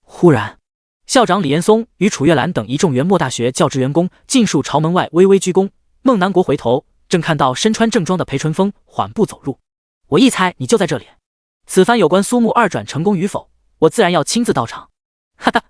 忽然，校长李岩松与楚月兰等一众元墨大学教职员工尽数朝门外微微鞠躬。孟南国回头，正看到身穿正装的裴纯风缓步走入。我一猜你就在这里。此番有关苏木2转成功与否，我自然要亲自到场。哈哈，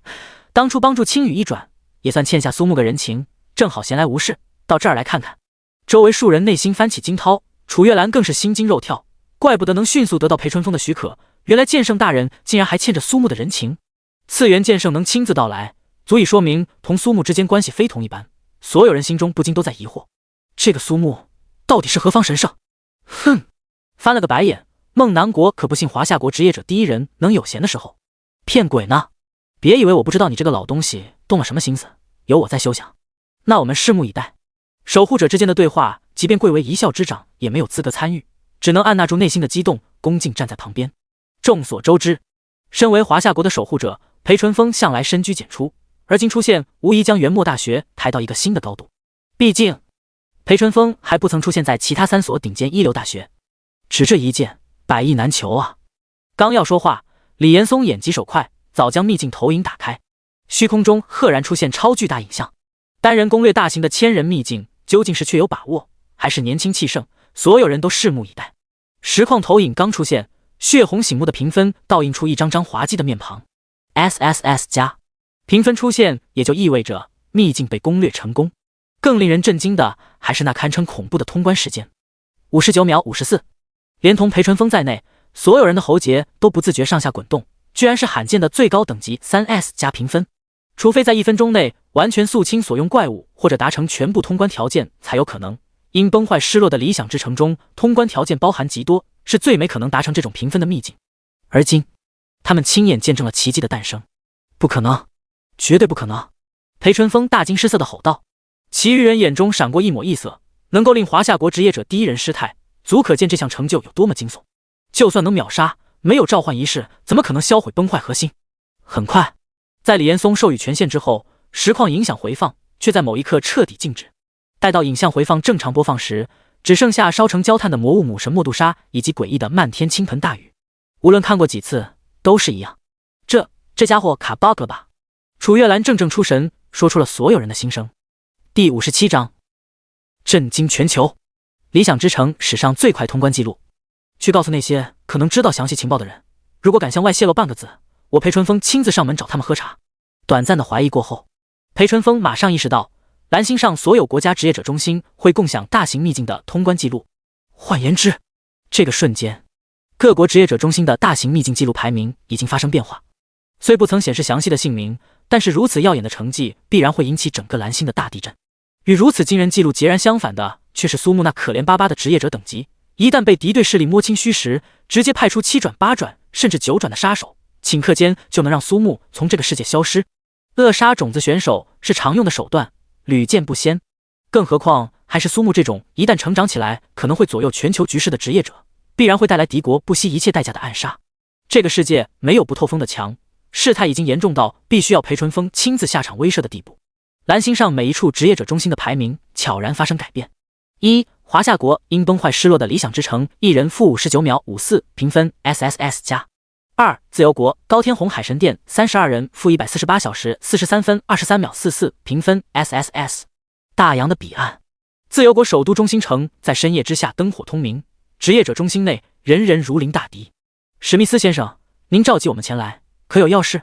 当初帮助青羽1转，也算欠下苏木个人情，正好闲来无事，到这儿来看看。周围数人内心翻起惊涛，楚月兰更是心惊肉跳，怪不得能迅速得到裴纯风的许可，原来剑圣大人竟然还欠着苏木的人情。次元剑圣能亲自到来，足以说明同苏木之间关系非同一般。所有人心中不禁都在疑惑，这个苏木到底是何方神圣？哼，翻了个白眼。孟南国可不信华夏国职业者第一人能有闲的时候，骗鬼呢！别以为我不知道你这个老东西动了什么心思，有我在休想。那我们拭目以待。守护者之间的对话，即便贵为一校之长，也没有资格参与，只能按捺住内心的激动，恭敬站在旁边。众所周知，身为华夏国的守护者，裴纯风向来深居简出，而今出现，无疑将元墨大学抬到一个新的高度。毕竟，裴纯风还不曾出现在其他3所顶尖一流大学，只这一剑，百亿难求啊！刚要说话，李岩松眼疾手快，早将秘境投影打开，虚空中赫然出现超巨大影像。单人攻略大型的1000人秘境，究竟是确有把握，还是年轻气盛？所有人都拭目以待。实况投影刚出现，血红醒目的评分倒映出一张张滑稽的面庞 ，SSS 加。评分出现，也就意味着秘境被攻略成功。更令人震惊的还是那堪称恐怖的通关时间，59秒54。连同裴纯风在内，所有人的喉结都不自觉上下滚动，居然是罕见的最高等级3S 加评分。除非在1分钟内完全肃清所用怪物，或者达成全部通关条件才有可能。因崩坏失落的理想之城中，通关条件包含极多，是最没可能达成这种评分的秘境。而今，他们亲眼见证了奇迹的诞生。不可能，绝对不可能！裴纯风大惊失色地吼道。其余人眼中闪过一抹异色，能够令华夏国职业者第一人失态，足可见这项成就有多么惊悚。就算能秒杀，没有召唤仪式，怎么可能销毁崩坏核心？很快，在李岩松授予权限之后，实况影响回放却在某一刻彻底静止。待到影像回放正常播放时，只剩下烧成焦炭的魔物母神默杜莎以及诡异的漫天倾盆大雨。无论看过几次，都是一样。这家伙卡 bug 了吧？楚月兰怔怔出神，说出了所有人的心声。第57章，震惊全球，理想之城史上最快通关记录。去告诉那些可能知道详细情报的人，如果敢向外泄露半个字，我裴纯风亲自上门找他们喝茶。短暂的怀疑过后，裴纯风马上意识到，蓝星上所有国家职业者中心会共享大型秘境的通关记录。换言之，这个瞬间，各国职业者中心的大型秘境记录排名已经发生变化。虽不曾显示详细的姓名，但是如此耀眼的成绩必然会引起整个蓝星的大地震。与如此惊人记录截然相反的，却是苏木那可怜巴巴的职业者等级，一旦被敌对势力摸清虚实，直接派出7转8转甚至9转的杀手，顷刻间就能让苏木从这个世界消失。扼杀种子选手是常用的手段，屡见不鲜。更何况还是苏木这种一旦成长起来可能会左右全球局势的职业者，必然会带来敌国不惜一切代价的暗杀。这个世界没有不透风的墙，事态已经严重到必须要裴纯风亲自下场威慑的地步。蓝星上每一处职业者中心的排名悄然发生改变。1. 华夏国因崩坏失落的理想之城，一人负59秒54，评分 SSS 加。2. 自由国高天红海神殿32人负148小时43分23秒44，评分 SSS。大洋的彼岸，自由国首都中心城在深夜之下灯火通明，职业者中心内人人如临大敌。史密斯先生，您召集我们前来，可有要事？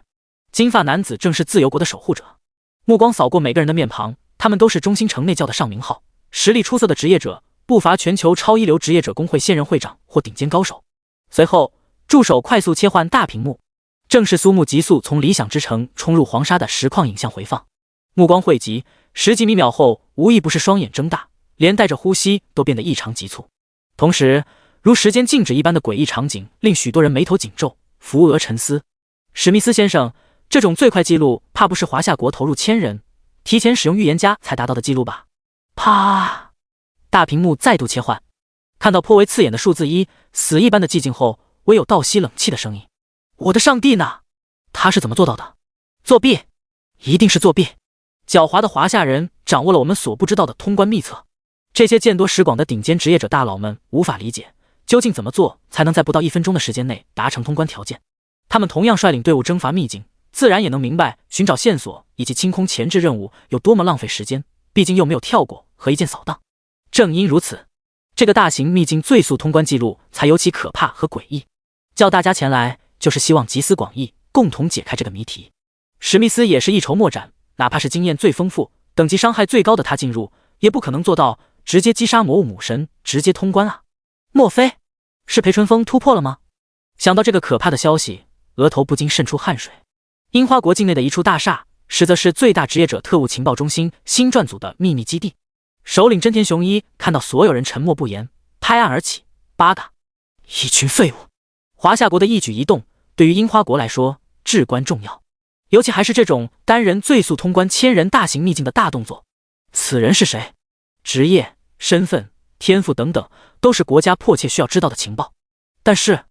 金发男子正是自由国的守护者，目光扫过每个人的面庞，他们都是中心城内叫得上名号、实力出色的职业者，不乏全球超一流职业者工会现任会长或顶尖高手。随后助手快速切换大屏幕，正是苏木急速从理想之城冲入黄沙的实况影像回放。目光汇集，10几米秒后，无一不是双眼睁大，连带着呼吸都变得异常急促。同时，如时间静止一般的诡异场景令许多人眉头紧皱，扶额沉思。史密斯先生，这种最快记录怕不是华夏国投入1000人，提前使用预言家才达到的记录吧？啪！大屏幕再度切换，看到颇为刺眼的数字1，死一般的寂静后，唯有倒吸冷气的声音。我的上帝呢？他是怎么做到的？作弊！一定是作弊！狡猾的华夏人掌握了我们所不知道的通关秘策。这些见多识广的顶尖职业者大佬们无法理解，究竟怎么做才能在不到1分钟的时间内达成通关条件。他们同样率领队伍征伐秘境，自然也能明白寻找线索以及清空前置任务有多么浪费时间，毕竟又没有跳过和一键扫荡。正因如此，这个大型秘境最速通关记录才尤其可怕和诡异。叫大家前来，就是希望集思广益，共同解开这个谜题。史密斯也是一筹莫展，哪怕是经验最丰富、等级伤害最高的他进入，也不可能做到直接击杀魔物母神，直接通关啊！莫非是裴纯风突破了吗？想到这个可怕的消息，额头不禁渗出汗水。樱花国境内的一处大厦，实则是最大职业者特务情报中心新撰组的秘密基地。首领真田雄一看到所有人沉默不言，拍案而起：“八嘎！一群废物！”华夏国的一举一动，对于樱花国来说至关重要，尤其还是这种单人最速通关1000人大型秘境的大动作。此人是谁？职业、身份、天赋等等，都是国家迫切需要知道的情报。但是，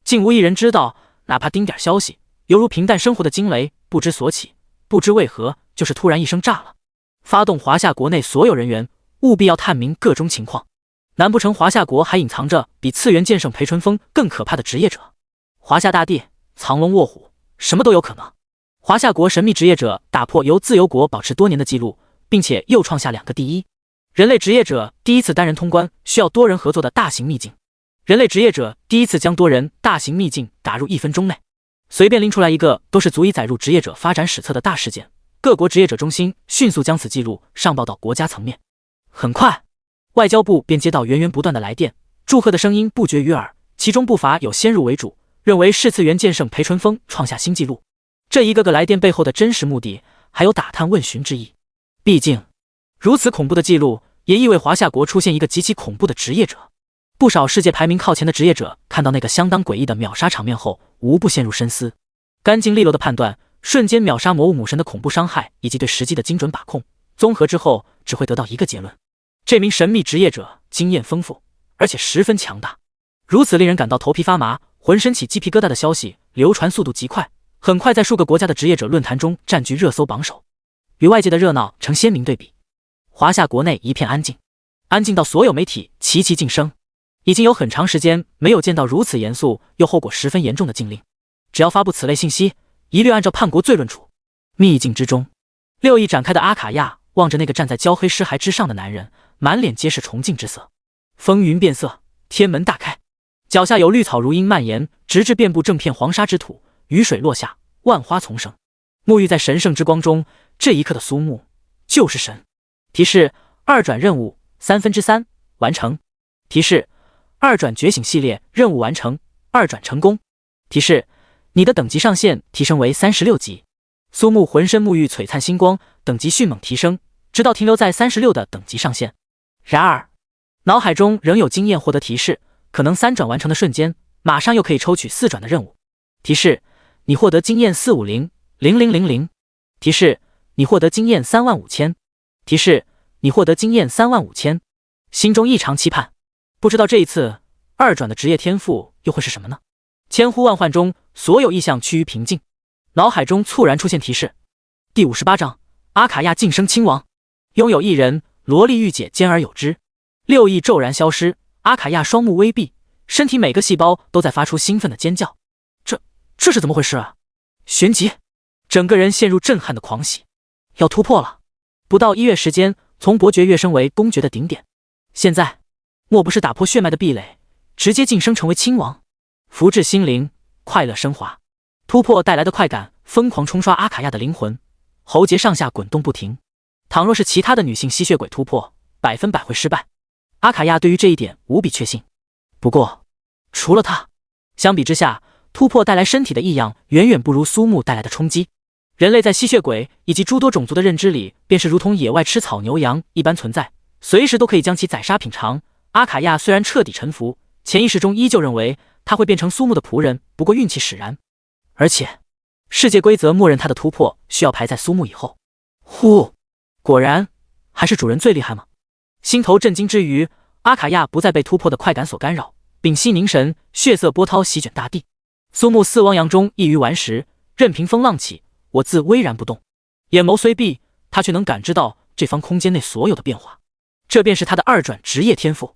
竟无一人知道，哪怕丁点消息，犹如平淡生活的惊雷，不知所起，不知为何，就是突然一声炸了。发动华夏国内所有人员，务必要探明各中情况。难不成华夏国还隐藏着比次元剑圣裴纯风更可怕的职业者？华夏大地藏龙卧虎，什么都有可能。华夏国神秘职业者打破由自由国保持多年的记录，并且又创下2个第一。人类职业者第一次单人通关需要多人合作的大型秘境。人类职业者第一次将多人大型秘境打入1分钟内。随便拎出来一个都是足以载入职业者发展史册的大事件。各国职业者中心迅速将此记录上报到国家层面。很快，外交部便接到源源不断的来电，祝贺的声音不绝于耳，其中不乏有先入为主，认为是次元剑圣裴纯风创下新纪录。这一个个来电背后的真实目的，还有打探问询之意。毕竟，如此恐怖的记录，也意味华夏国出现一个极其恐怖的职业者。不少世界排名靠前的职业者看到那个相当诡异的秒杀场面后，无不陷入深思。干净利落的判断，瞬间秒杀魔物母神的恐怖伤害，以及对时机的精准把控，综合之后，只会得到一个结论：这名神秘职业者经验丰富，而且十分强大。如此令人感到头皮发麻、浑身起鸡皮疙瘩的消息，流传速度极快，很快在数个国家的职业者论坛中占据热搜榜首，与外界的热闹成鲜明对比。华夏国内一片安静，安静到所有媒体齐齐噤声。已经有很长时间没有见到如此严肃又后果十分严重的禁令，只要发布此类信息，一律按照叛国罪论处。秘境之中，6翼展开的阿卡亚望着那个站在焦黑尸骸之上的男人，满脸皆是崇敬之色。风云变色，天门大开，脚下有绿草如茵蔓延，直至遍布正片黄沙之土，雨水落下，万花丛生，沐浴在神圣之光中。这一刻的苏木就是神。提示：2转任务3/3完成。提示：2转觉醒系列任务完成，2转成功。提示：你的等级上限提升为36级。苏木浑身沐浴璀璨星光，等级迅猛提升，直到停留在36的等级上限。然而，脑海中仍有经验获得提示：可能3转完成的瞬间，马上又可以抽取4转的任务。提示：你获得经验4500000。提示：你获得经验35000。提示：你获得经验35000。心中异常期盼，不知道这一次2转的职业天赋又会是什么呢？千呼万唤中，所有意象趋于平静，脑海中猝然出现提示：第58章阿卡亚晋升亲王，拥有一人，萝莉御姐兼而有之。6亿骤然消失，阿卡亚双目微闭，身体每个细胞都在发出兴奋的尖叫。这是怎么回事啊？旋即，整个人陷入震撼的狂喜，要突破了！不到1月时间，从伯爵跃升为公爵的顶点，现在莫不是打破血脉的壁垒，直接晋升成为亲王？福至心灵，快乐升华。突破带来的快感疯狂冲刷阿卡亚的灵魂，喉结上下滚动不停。倘若是其他的女性吸血鬼突破，100%会失败。阿卡亚对于这一点无比确信。不过，除了他，相比之下，突破带来身体的异样远远不如苏木带来的冲击。人类在吸血鬼以及诸多种族的认知里，便是如同野外吃草牛羊一般存在，随时都可以将其宰杀品尝。阿卡亚虽然彻底臣服，潜意识中依旧认为他会变成苏木的仆人，不过运气使然。而且，世界规则默认他的突破需要排在苏木以后。呼，果然还是主人最厉害吗？心头震惊之余，阿卡亚不再被突破的快感所干扰，屏息凝神，血色波涛席卷大地。苏木似汪洋中一鱼顽石，任凭风浪起，我自巍然不动。眼眸虽闭，他却能感知到这方空间内所有的变化。这便是他的2转职业天赋。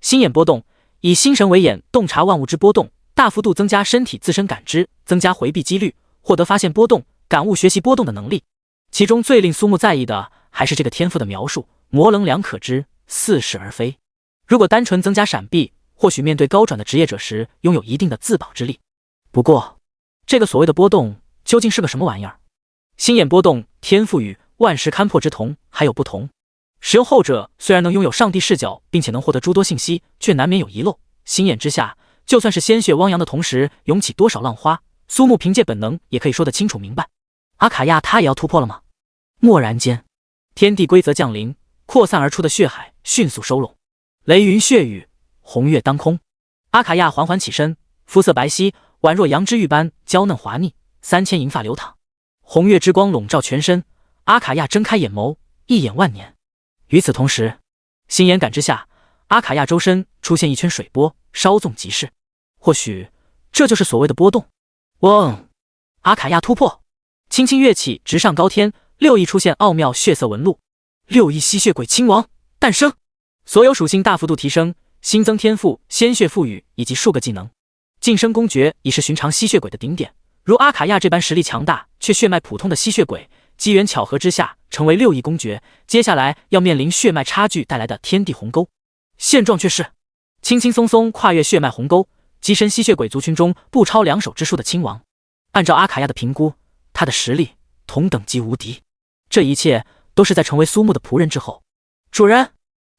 心眼波动，以心神为眼，洞察万物之波动，大幅度增加身体自身感知，增加回避几率，获得发现波动、感悟、学习波动的能力。其中最令苏木在意的还是这个天赋的描述，模棱两可之，似是而非。如果单纯增加闪避，或许面对高转的职业者时拥有一定的自保之力。不过，这个所谓的波动究竟是个什么玩意儿？心眼波动天赋与万事勘破之同还有不同。使用后者虽然能拥有上帝视角，并且能获得诸多信息，却难免有遗漏。心眼之下，就算是鲜血汪洋的同时涌起多少浪花，苏木凭借本能也可以说得清楚明白。阿卡亚他也要突破了吗？蓦然间，天地规则降临，扩散而出的血海迅速收拢，雷云血雨，红月当空。阿卡亚缓缓起身，肤色白皙，宛若羊脂玉般娇嫩滑腻，3000银发流淌，红月之光笼罩全身。阿卡亚睁开眼眸，一眼万年。与此同时，心眼感之下，阿卡亚周身出现一圈水波，稍纵即逝。或许这就是所谓的波动。嗡！阿卡亚突破，轻轻跃起，直上高天。6亿出现奥妙血色纹路，6亿吸血鬼亲王诞生。所有属性大幅度提升，新增天赋、鲜血赋予以及数个技能。晋升公爵已是寻常吸血鬼的顶点，如阿卡亚这般实力强大却血脉普通的吸血鬼，机缘巧合之下成为6亿公爵，接下来要面临血脉差距带来的天地鸿沟。现状却是轻轻松松跨越血脉鸿沟，跻身吸血鬼族群中不超2手之数的亲王。按照阿卡亚的评估，他的实力同等级无敌。这一切都是在成为苏木的仆人之后。主人，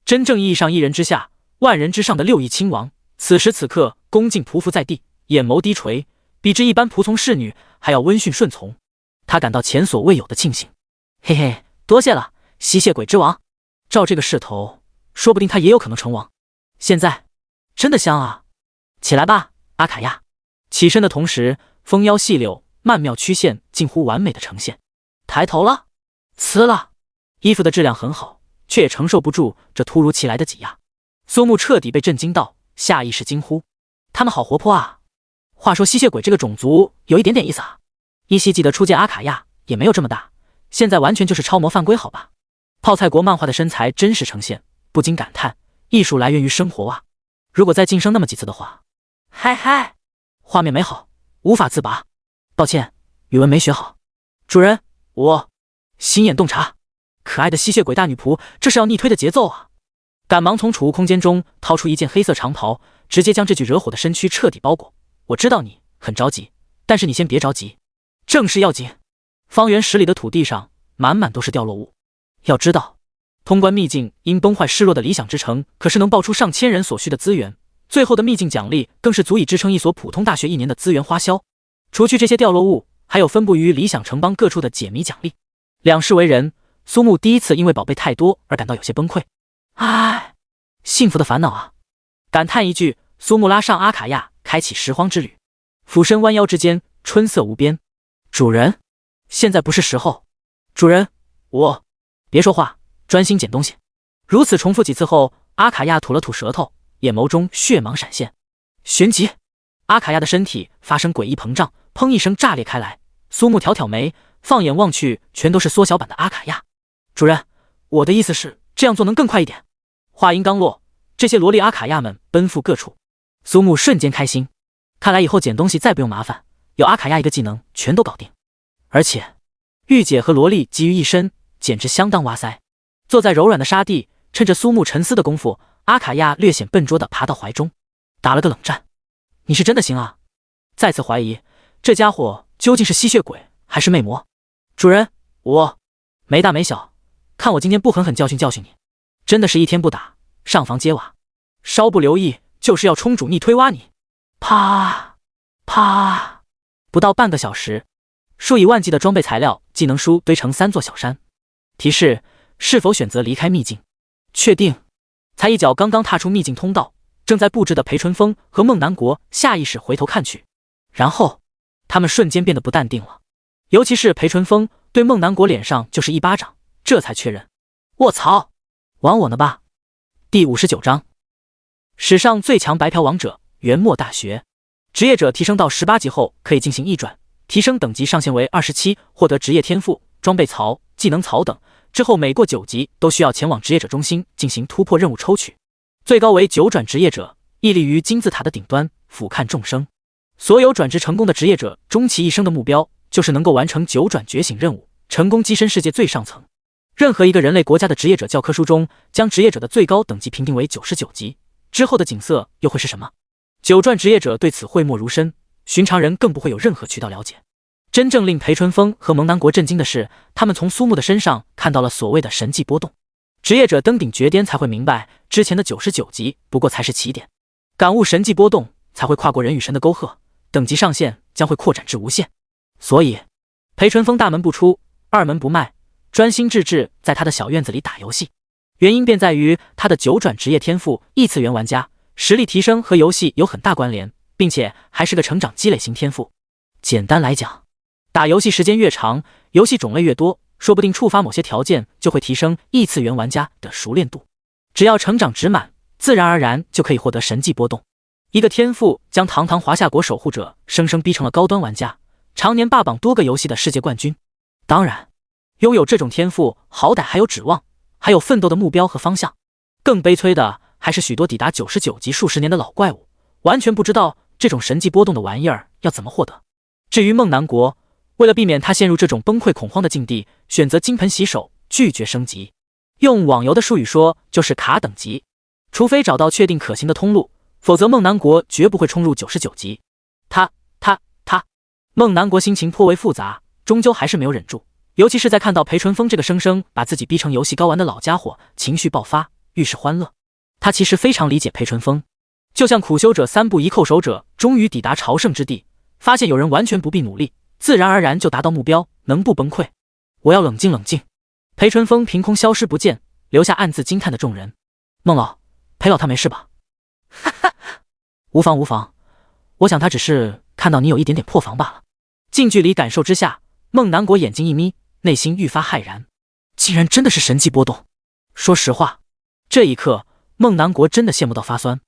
真正意义上一人之下，万人之上的6亿亲王，此时此刻恭敬匍匐在地，眼眸低垂，比之一般仆从侍女还要温驯顺从。他感到前所未有的庆幸。嘿嘿，多谢了，吸血鬼之王。照这个势头，说不定他也有可能成王。现在真的香啊！起来吧，阿卡亚。起身的同时，丰腰细柳，曼妙曲线近乎完美的呈现。抬头了，呲了，衣服的质量很好，却也承受不住这突如其来的挤压。苏木彻底被震惊到，下意识惊呼：他们好活泼啊！话说吸血鬼这个种族有一点点意思啊。依稀记得初见阿卡亚也没有这么大，现在完全就是超模犯规好吧？泡菜国漫画的身材真实呈现，不禁感叹艺术来源于生活啊。如果再晋升那么几次的话，嗨嗨，画面美好，无法自拔。抱歉，语文没学好。主人，我心眼洞察，可爱的吸血鬼大女仆，这是要逆推的节奏啊！赶忙从储物空间中掏出一件黑色长袍，直接将这具惹火的身躯彻底包裹。我知道你很着急，但是你先别着急，正事要紧。方圆10里的土地上满满都是掉落物。要知道，通关秘境因崩坏失落的理想之城，可是能爆出上千人所需的资源，最后的秘境奖励更是足以支撑一所普通大学1年的资源花销。除去这些掉落物，还有分布于理想城邦各处的解谜奖励。两世为人，苏木第一次因为宝贝太多而感到有些崩溃。唉，幸福的烦恼啊！感叹一句，苏木拉上阿卡亚，开启拾荒之旅。俯身弯腰之间，春色无边。主人，现在不是时候。主人，我……别说话，专心捡东西。如此重复几次后，阿卡亚吐了吐舌头，眼眸中血芒闪现。旋即，阿卡亚的身体发生诡异膨胀，砰一声炸裂开来。苏木挑挑眉，放眼望去，全都是缩小版的阿卡亚。主人，我的意思是，这样做能更快一点。话音刚落，这些萝莉阿卡亚们奔赴各处。苏木瞬间开心，看来以后捡东西再不用麻烦，有阿卡亚一个技能，全都搞定。而且，御姐和萝莉集于一身，简直相当哇塞。坐在柔软的沙地，趁着苏木沉思的功夫，阿卡亚略显笨拙地爬到怀中，打了个冷战。你是真的行啊？再次怀疑这家伙究竟是吸血鬼还是魅魔。主人，我没大没小，看我今天不狠狠教训教训你。真的是一天不打，上房揭瓦，稍不留意就是要冲主逆推挖你。啪啪，不到半个小时，数以万计的装备材料技能书堆成3座小山。提示：是否选择离开秘境？确定。才一脚刚刚踏出秘境通道，正在布置的裴淳风和孟南国下意识回头看去，然后他们瞬间变得不淡定了。尤其是裴淳风对孟南国脸上就是一巴掌，这才确认。卧槽，玩我呢吧？第59章，史上最强白嫖王者元末大学。职业者提升到18级后可以进行一转，提升等级上限为27，获得职业天赋、装备槽、技能槽等。之后每过9级都需要前往职业者中心进行突破任务抽取，最高为9转职业者，屹立于金字塔的顶端，俯瞰众生。所有转职成功的职业者终其一生的目标就是能够完成9转觉醒任务，成功跻身世界最上层。任何一个人类国家的职业者教科书中将职业者的最高等级评定为99级，之后的景色又会是什么？9转职业者对此讳莫如深，寻常人更不会有任何渠道了解。真正令裴淳风和蒙南国震惊的是，他们从苏木的身上看到了所谓的神迹波动。职业者登顶绝巅才会明白，之前的99级不过才是起点，感悟神迹波动才会跨过人与神的沟壑，等级上限将会扩展至无限。所以，裴淳风大门不出，二门不迈，专心致志在他的小院子里打游戏。原因便在于他的9转职业天赋异次元玩家，实力提升和游戏有很大关联，并且还是个成长积累型天赋。简单来讲，打游戏时间越长，游戏种类越多，说不定触发某些条件就会提升异次元玩家的熟练度。只要成长值满，自然而然就可以获得神迹波动。一个天赋将堂堂华夏国守护者生生逼成了高端玩家，常年霸榜多个游戏的世界冠军。当然，拥有这种天赋好歹还有指望，还有奋斗的目标和方向。更悲催的还是许多抵达99级数十年的老怪物，完全不知道这种神迹波动的玩意儿要怎么获得。至于孟南国，为了避免他陷入这种崩溃恐慌的境地，选择金盆洗手，拒绝升级。用网游的术语说，就是卡等级。除非找到确定可行的通路，否则孟南国绝不会冲入99级。孟南国心情颇为复杂，终究还是没有忍住。尤其是在看到裴淳风这个生生把自己逼成游戏睾丸的老家伙，情绪爆发，欲是欢乐。他其实非常理解裴淳风，就像苦修者3步一叩首者终于抵达朝圣之地，发现有人完全不必努力，自然而然就达到目标，能不崩溃？我要冷静冷静。裴淳风凭空消失不见，留下暗自惊叹的众人。孟老，裴老他没事吧？哈哈，无妨无妨，我想他只是看到你有一点点破防罢了。近距离感受之下，孟南国眼睛一眯，内心愈发骇然，竟然真的是神迹波动。说实话，这一刻孟南国真的羡慕到发酸。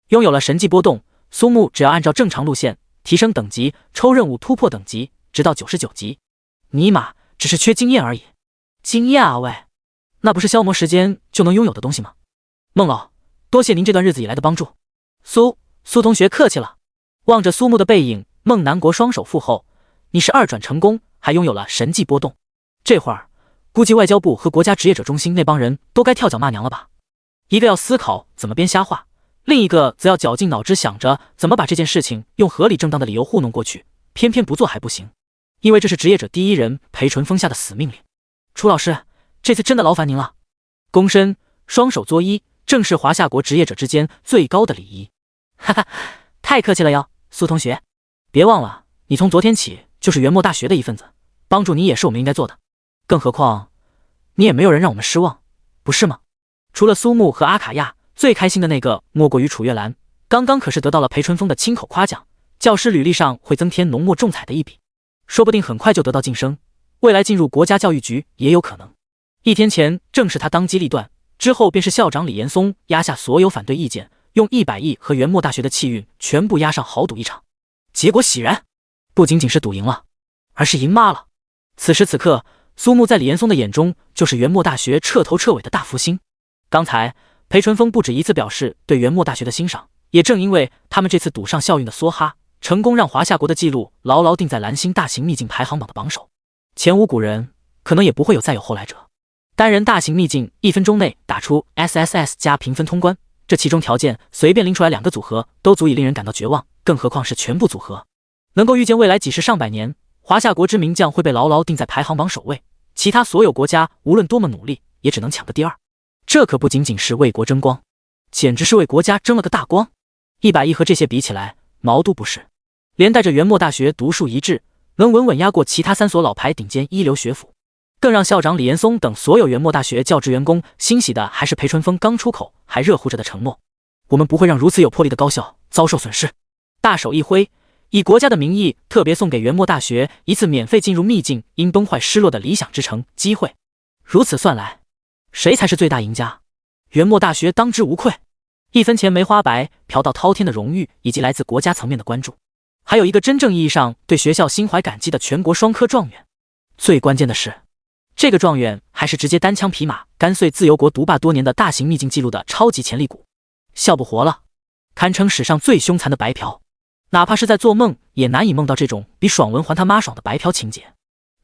拥有了神迹波动，苏木只要按照正常路线提升等级，抽任务突破等级，直到99级。尼玛，只是缺经验而已。经验啊喂，那不是消磨时间就能拥有的东西吗？孟老，多谢您这段日子以来的帮助。苏同学客气了。望着苏木的背影，孟南国双手负后，你是2转成功，还拥有了神迹波动。这会儿估计外交部和国家职业者中心那帮人都该跳脚骂娘了吧？一个要思考怎么编瞎话，另一个则要绞尽脑汁想着怎么把这件事情用合理正当的理由糊弄过去，偏偏不做还不行，因为这是职业者第一人裴淳风下的死命令。楚老师，这次真的劳烦您了。躬身，双手作揖，正是华夏国职业者之间最高的礼仪。哈哈，太客气了哟，苏同学。别忘了，你从昨天起就是元末大学的一份子，帮助你也是我们应该做的。更何况，你也没有人让我们失望，不是吗？除了苏木和阿卡亚，最开心的那个莫过于楚月兰。刚刚可是得到了裴春风的亲口夸奖，教师履历上会增添浓墨重彩的一笔，说不定很快就得到晋升，未来进入国家教育局也有可能。1天前正是他当机立断，之后便是校长李岩松压下所有反对意见，用100亿和元墨大学的气运全部压上豪赌一场。结果喜然，不仅仅是赌赢了，而是赢妈了。此时此刻，苏木在李岩松的眼中就是元墨大学彻头彻尾的大福星。刚才裴春风不止一次表示对元墨大学的欣赏，也正因为他们这次赌上校运的梭哈，成功让华夏国的纪录牢牢定在蓝星大型秘境排行榜的榜首，前无古人，可能也不会有再有后来者。单人大型秘境1分钟内打出 SSS 加评分通关，这其中条件随便拎出来2个组合都足以令人感到绝望，更何况是全部组合。能够预见未来几十上百年，华夏国之名将会被牢牢定在排行榜首位，其他所有国家无论多么努力，也只能抢个第2。这可不仅仅是为国争光，简直是为国家争了个大光。100亿和这些比起来，毛都不是。连带着元墨大学独树一帜，能稳稳压过其他3所老牌顶尖一流学府。更让校长李岩松等所有元墨大学教职员工欣喜的，还是裴春风刚出口还热乎着的承诺：我们不会让如此有魄力的高校遭受损失。大手一挥，以国家的名义特别送给元墨大学一次免费进入秘境因崩坏失落的理想之城机会。如此算来，谁才是最大赢家？元墨大学当之无愧，1分钱没花白，嫖到滔天的荣誉以及来自国家层面的关注，还有一个真正意义上对学校心怀感激的全国双科状元。最关键的是，这个状元还是直接单枪匹马干碎自由国独霸多年的大型秘境纪录的超级潜力股，笑不活了，堪称史上最凶残的白嫖。哪怕是在做梦也难以梦到这种比爽文还他妈爽的白嫖情节。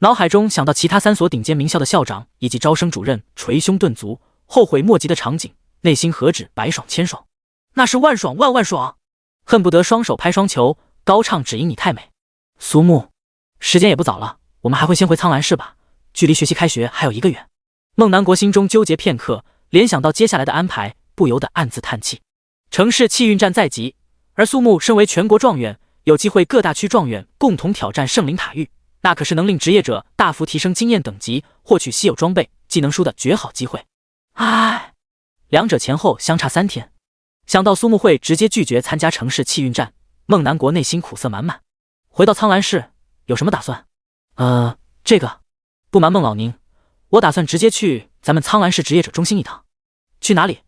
脑海中想到其他3所顶尖名校的校长以及招生主任捶胸顿足后悔莫及的场景，内心何止白爽千爽，那是万爽万万爽，恨不得双手拍双球高唱只因你太美。苏木，时间也不早了，我们还会先回苍兰市吧，距离学习开学还有1个月。孟南国心中纠结片刻，联想到接下来的安排，不由得暗自叹气。城市气运战在即，而苏木身为全国状元，有机会各大区状元共同挑战圣灵塔域，那可是能令职业者大幅提升经验等级，获取稀有装备技能书的绝好机会。唉，两者前后相差3天，想到苏木会直接拒绝参加城市气运战，孟南国内心苦涩满满。回到苍兰市有什么打算？这个不瞒孟老您，我打算直接去咱们苍兰市职业者中心一趟。去哪里？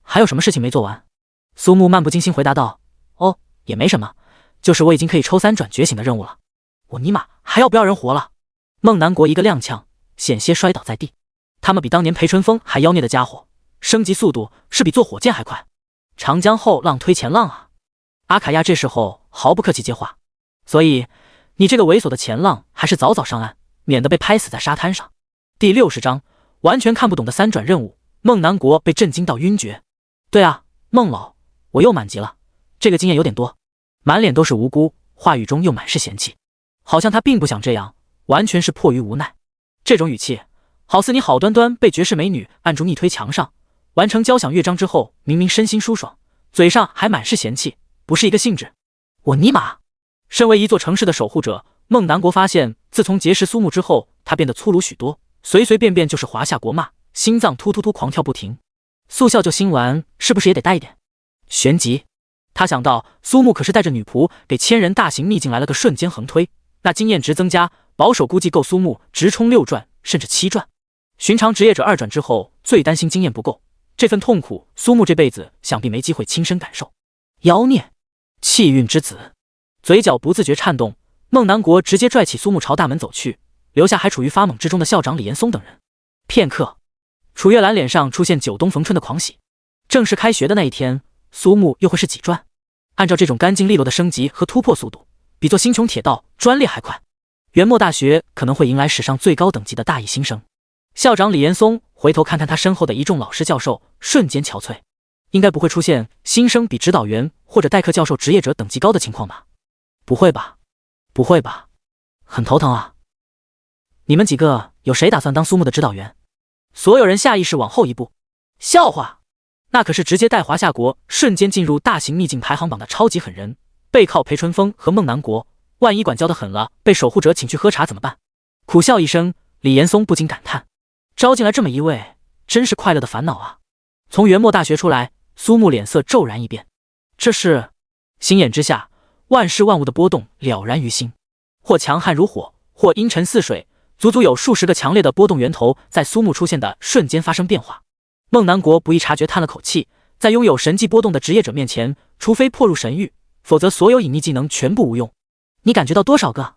还有什么事情没做完？苏木漫不经心回答道：哦，也没什么，就是我已经可以抽3转觉醒的任务了。我尼玛，还要不要人活了？孟南国一个踉跄，险些摔倒在地。他们比当年裴春风还妖孽的家伙，升级速度是比坐火箭还快。长江后浪推前浪啊！阿卡亚这时候毫不客气接话，所以你这个猥琐的前浪还是早早上岸，免得被拍死在沙滩上。第60章完全看不懂的3转任务，孟南国被震惊到晕厥。对啊，孟老，我又满级了，这个经验有点多。满脸都是无辜，话语中又满是嫌弃，好像他并不想这样，完全是迫于无奈。这种语气，好似你好端端被绝世美女按住逆推墙上，完成交响乐章之后，明明身心舒爽，嘴上还满是嫌弃，不是一个性质。我尼玛！身为一座城市的守护者，孟南国发现，自从结识苏木之后，他变得粗鲁许多，随随便便就是华夏国骂，心脏突突突狂跳不停。速效救心丸是不是也得带一点？旋即，他想到苏木可是带着女仆给1000人大型秘境来了个瞬间横推，那经验值增加，保守估计够苏木直冲6转甚至7转。寻常职业者2转之后，最担心经验不够，这份痛苦苏木这辈子想必没机会亲身感受。妖孽，气运之子！嘴角不自觉颤动，孟南国直接拽起苏木朝大门走去，留下还处于发懵之中的校长李岩松等人。片刻，楚月兰脸上出现久冬逢春的狂喜。正式开学的那一天，苏木又会是几转？按照这种干净利落的升级和突破速度，比做星穹铁道专列还快。元墨大学可能会迎来史上最高等级的大一新生。校长李岩松回头看看他身后的一众老师教授，瞬间憔悴。应该不会出现新生比指导员或者代课教授职业者等级高的情况吧？不会吧？不会吧？很头疼啊！你们几个有谁打算当苏木的指导员？所有人下意识往后一步。笑话，那可是直接带华夏国瞬间进入大型秘境排行榜的超级狠人，背靠裴春风和孟南国，万一管教的狠了，被守护者请去喝茶怎么办？苦笑一声，李岩松不禁感叹：招进来这么一位，真是快乐的烦恼啊！从元墨大学出来，苏木脸色骤然一变。这是心眼之下，万事万物的波动了然于心，或强悍如火，或阴沉似水，足足有数十个强烈的波动源头在苏木出现的瞬间发生变化。孟南国不易察觉，叹了口气，在拥有神迹波动的职业者面前，除非破入神域，否则所有隐匿技能全部无用。你感觉到多少个？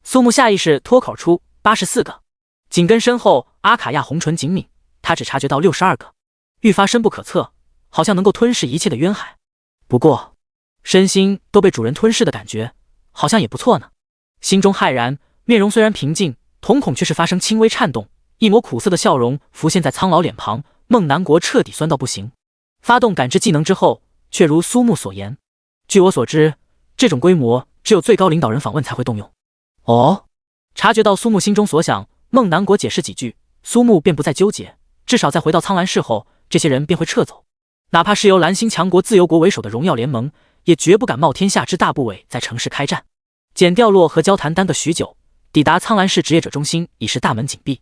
苏木下意识脱口出84个，紧跟身后阿卡亚红唇紧抿，他只察觉到62个，愈发深不可测，好像能够吞噬一切的渊海。不过身心都被主人吞噬的感觉好像也不错呢。心中骇然，面容虽然平静，瞳孔却是发生轻微颤动，一抹苦涩的笑容浮现在苍老脸庞。孟南国彻底酸到不行。发动感知技能之后，却如苏木所言，据我所知，这种规模只有最高领导人访问才会动用。哦，察觉到苏木心中所想，孟南国解释几句，苏木便不再纠结，至少在回到苍兰市后，这些人便会撤走。哪怕是由蓝星强国自由国为首的荣耀联盟，也绝不敢冒天下之大不韪在城市开战。简掉落和交谈耽搁许久，抵达苍兰市职业者中心已是大门紧闭。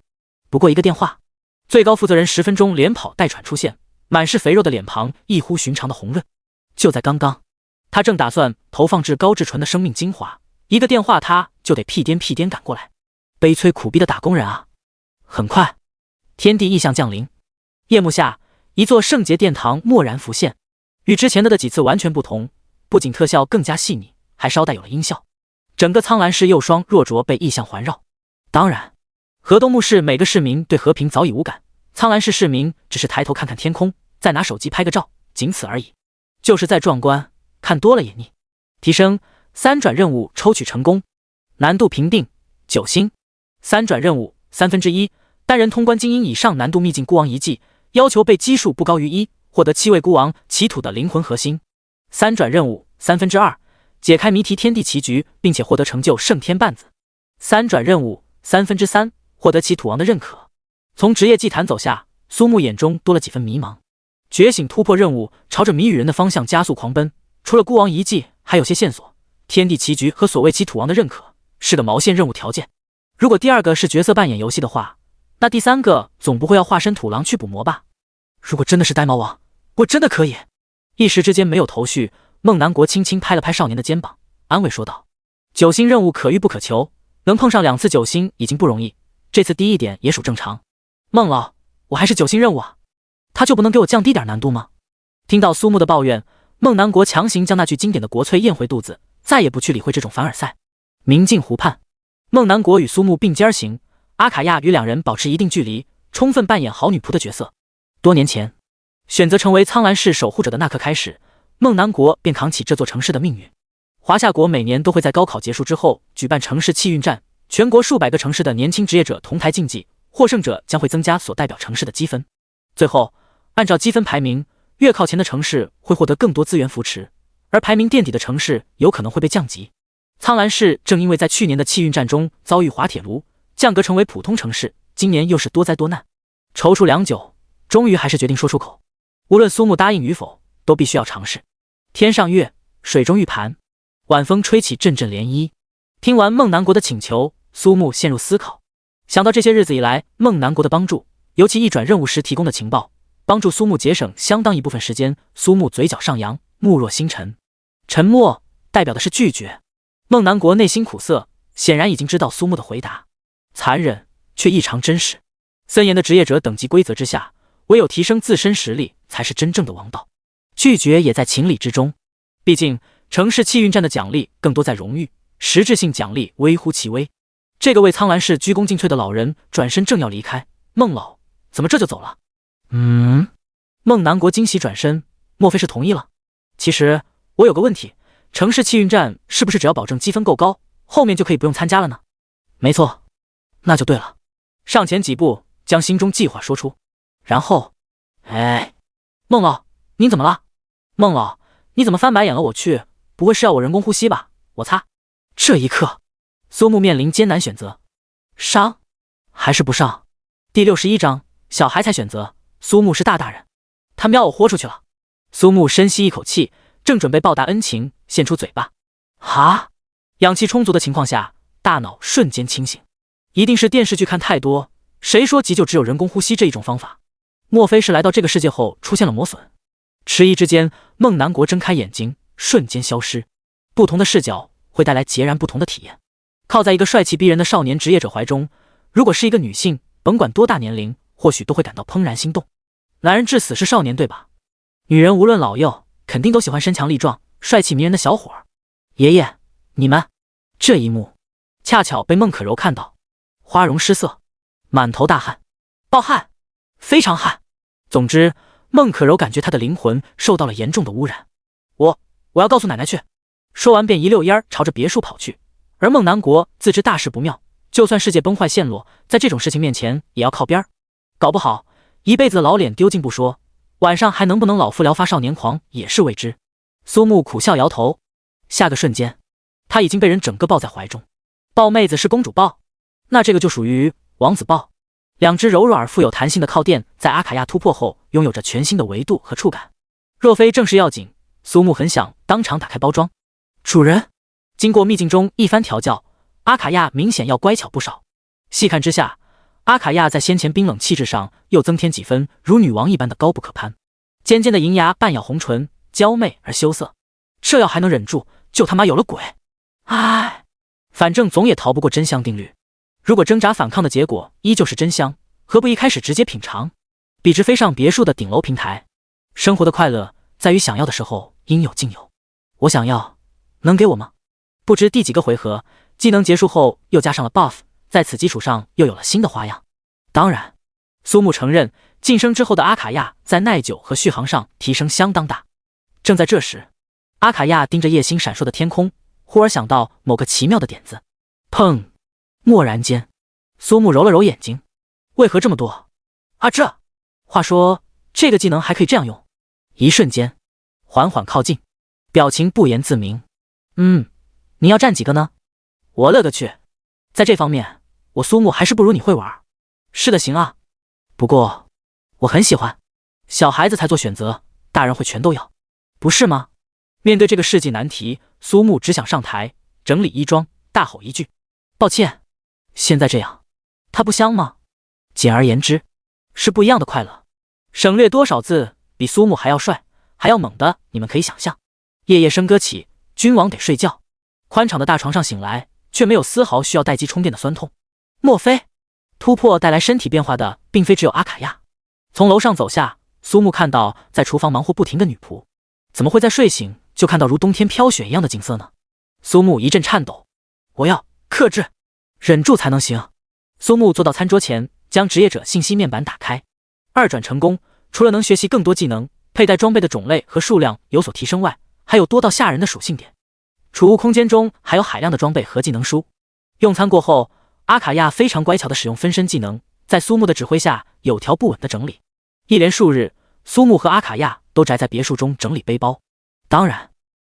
不过一个电话，最高负责人10分钟连跑带喘出现，满是肥肉的脸庞异乎寻常的红润。就在刚刚，他正打算投放至高至纯的生命精华，一个电话他就得屁颠赶过来。悲催苦逼的打工人啊！很快，天地异象降临，夜幕下，一座圣洁殿堂蓦然浮现，与之前的几次完全不同，不仅特效更加细腻，还捎带有了音效。整个苍兰市又双若浊被异象环绕。当然，河东木市每个市民对和平早已无感，苍兰市市民只是抬头看看天空，再拿手机拍个照，仅此而已。就是再壮观，看多了也腻。提升3转任务抽取成功，难度评定9星。3转任务1/3，单人通关精英以上难度秘境孤王遗迹，要求被基数不高于1，获得7位孤王祈土的灵魂核心。3转任务2/3，解开谜题天地棋局，并且获得成就圣天绊子。3转任务3/3，获得其土王的认可。从职业祭坛走下，苏木眼中多了几分迷茫。觉醒突破任务朝着谜语人的方向加速狂奔，除了孤王遗迹，还有些线索。天地棋局和所谓其土王的认可是个毛线任务条件。如果第二个是角色扮演游戏的话，那第三个总不会要化身土狼去捕魔吧？如果真的是呆毛王，我真的可以。一时之间没有头绪，孟南国轻轻拍了拍少年的肩膀，安慰说道：“9星任务可遇不可求，能碰上2次9星已经不容易，这次低一点也属正常。孟老，我还是9星任务啊，他就不能给我降低点难度吗？”听到苏木的抱怨，孟南国强行将那句经典的国粹咽回肚子，再也不去理会这种凡尔赛。明镜湖畔，孟南国与苏木并肩而行，阿卡亚与两人保持一定距离，充分扮演好女仆的角色。多年前，选择成为苍兰市守护者的那刻开始，孟南国便扛起这座城市的命运。华夏国每年都会在高考结束之后举办城市气运战，全国数百个城市的年轻职业者同台竞技，获胜者将会增加所代表城市的积分。最后，按照积分排名，越靠前的城市会获得更多资源扶持，而排名垫底的城市有可能会被降级。苍兰市正因为在去年的气运战中遭遇滑铁卢，降格成为普通城市，今年又是多灾多难。踌躇良久，终于还是决定说出口。无论苏木答应与否，都必须要尝试。天上月，水中玉盘，晚风吹起阵阵涟漪。听完孟南国的请求，苏木陷入思考。想到这些日子以来孟南国的帮助，尤其一转任务时提供的情报，帮助苏木节省相当一部分时间，苏木嘴角上扬，目若星辰。沉默代表的是拒绝。孟南国内心苦涩，显然已经知道苏木的回答，残忍却异常真实。森严的职业者等级规则之下，唯有提升自身实力才是真正的王道。拒绝也在情理之中，毕竟城市气运战的奖励更多在荣誉，实质性奖励微乎其微。这个为苍兰市鞠躬尽瘁的老人转身正要离开，孟老，怎么这就走了？孟南国惊喜转身，莫非是同意了？其实我有个问题，城市气运战是不是只要保证积分够高，后面就可以不用参加了呢？没错，那就对了。上前几步，将心中计划说出，然后，孟老，您怎么了？孟老，你怎么翻白眼了？我去，不会是要我人工呼吸吧？我擦！这一刻，苏木面临艰难选择，上还是不上？第61章，小孩才选择，苏木是大人，他喵我豁出去了。苏木深吸一口气，正准备报答恩情，献出嘴巴。哈！氧气充足的情况下，大脑瞬间清醒。一定是电视剧看太多，谁说急救只有人工呼吸这一种方法？莫非是来到这个世界后出现了磨损？迟疑之间，孟南国睁开眼睛，瞬间消失。不同的视角会带来截然不同的体验。靠在一个帅气逼人的少年职业者怀中，如果是一个女性，甭管多大年龄，或许都会感到怦然心动。男人至死是少年，对吧？女人无论老幼，肯定都喜欢身强力壮、帅气迷人的小伙儿。爷爷，你们……这一幕恰巧被孟可柔看到，花容失色，满头大汗，暴汗，非常汗。总之，孟可柔感觉她的灵魂受到了严重的污染。我要告诉奶奶去。说完便一溜烟朝着别墅跑去。而孟南国自知大事不妙，就算世界崩坏陷落，在这种事情面前也要靠边儿，搞不好一辈子的老脸丢尽不说，晚上还能不能老夫聊发少年狂也是未知。苏木苦笑摇头，下个瞬间他已经被人整个抱在怀中。抱妹子是公主抱，那这个就属于王子抱。两只柔软而富有弹性的靠垫在阿卡亚突破后拥有着全新的维度和触感。若非正事要紧，苏木很想当场打开包装。主人，经过秘境中一番调教，阿卡亚明显要乖巧不少。细看之下，阿卡亚在先前冰冷气质上又增添几分如女王一般的高不可攀。尖尖的银牙半咬红唇，娇媚而羞涩。这要还能忍住，就他妈有了鬼！唉，反正总也逃不过真香定律。如果挣扎反抗的结果依旧是真香，何不一开始直接品尝？笔直飞上别墅的顶楼平台。生活的快乐在于想要的时候应有尽有。我想要，能给我吗？不知第几个回合，技能结束后又加上了 buff， 在此基础上又有了新的花样。当然，苏木承认晋升之后的阿卡亚在耐久和续航上提升相当大。正在这时，阿卡亚盯着夜星闪烁的天空，忽而想到某个奇妙的点子。砰！蓦然间，苏木揉了揉眼睛，为何这么多？话说这个技能还可以这样用。一瞬间，缓缓靠近，表情不言自明。你要占几个呢？我勒个去！在这方面，我苏木还是不如你会玩。是的，行啊。不过，我很喜欢。小孩子才做选择，大人会全都要，不是吗？面对这个世纪难题，苏木只想上台整理衣装，大吼一句：抱歉。现在这样，它不香吗？简而言之，是不一样的快乐。省略多少字，比苏木还要帅，还要猛的，你们可以想象。夜夜笙歌起，君王得睡觉。宽敞的大床上醒来，却没有丝毫需要待机充电的酸痛。莫非突破带来身体变化的，并非只有阿卡亚？从楼上走下，苏木看到在厨房忙活不停的女仆，怎么会在睡醒就看到如冬天飘雪一样的景色呢？苏木一阵颤抖，我要克制，忍住才能行。苏木坐到餐桌前，将职业者信息面板打开。二转成功，除了能学习更多技能，佩戴装备的种类和数量有所提升外，还有多到吓人的属性点。储物空间中还有海量的装备和技能书。用餐过后，阿卡亚非常乖巧地使用分身技能，在苏木的指挥下有条不紊地整理。一连数日，苏木和阿卡亚都宅在别墅中整理背包。当然，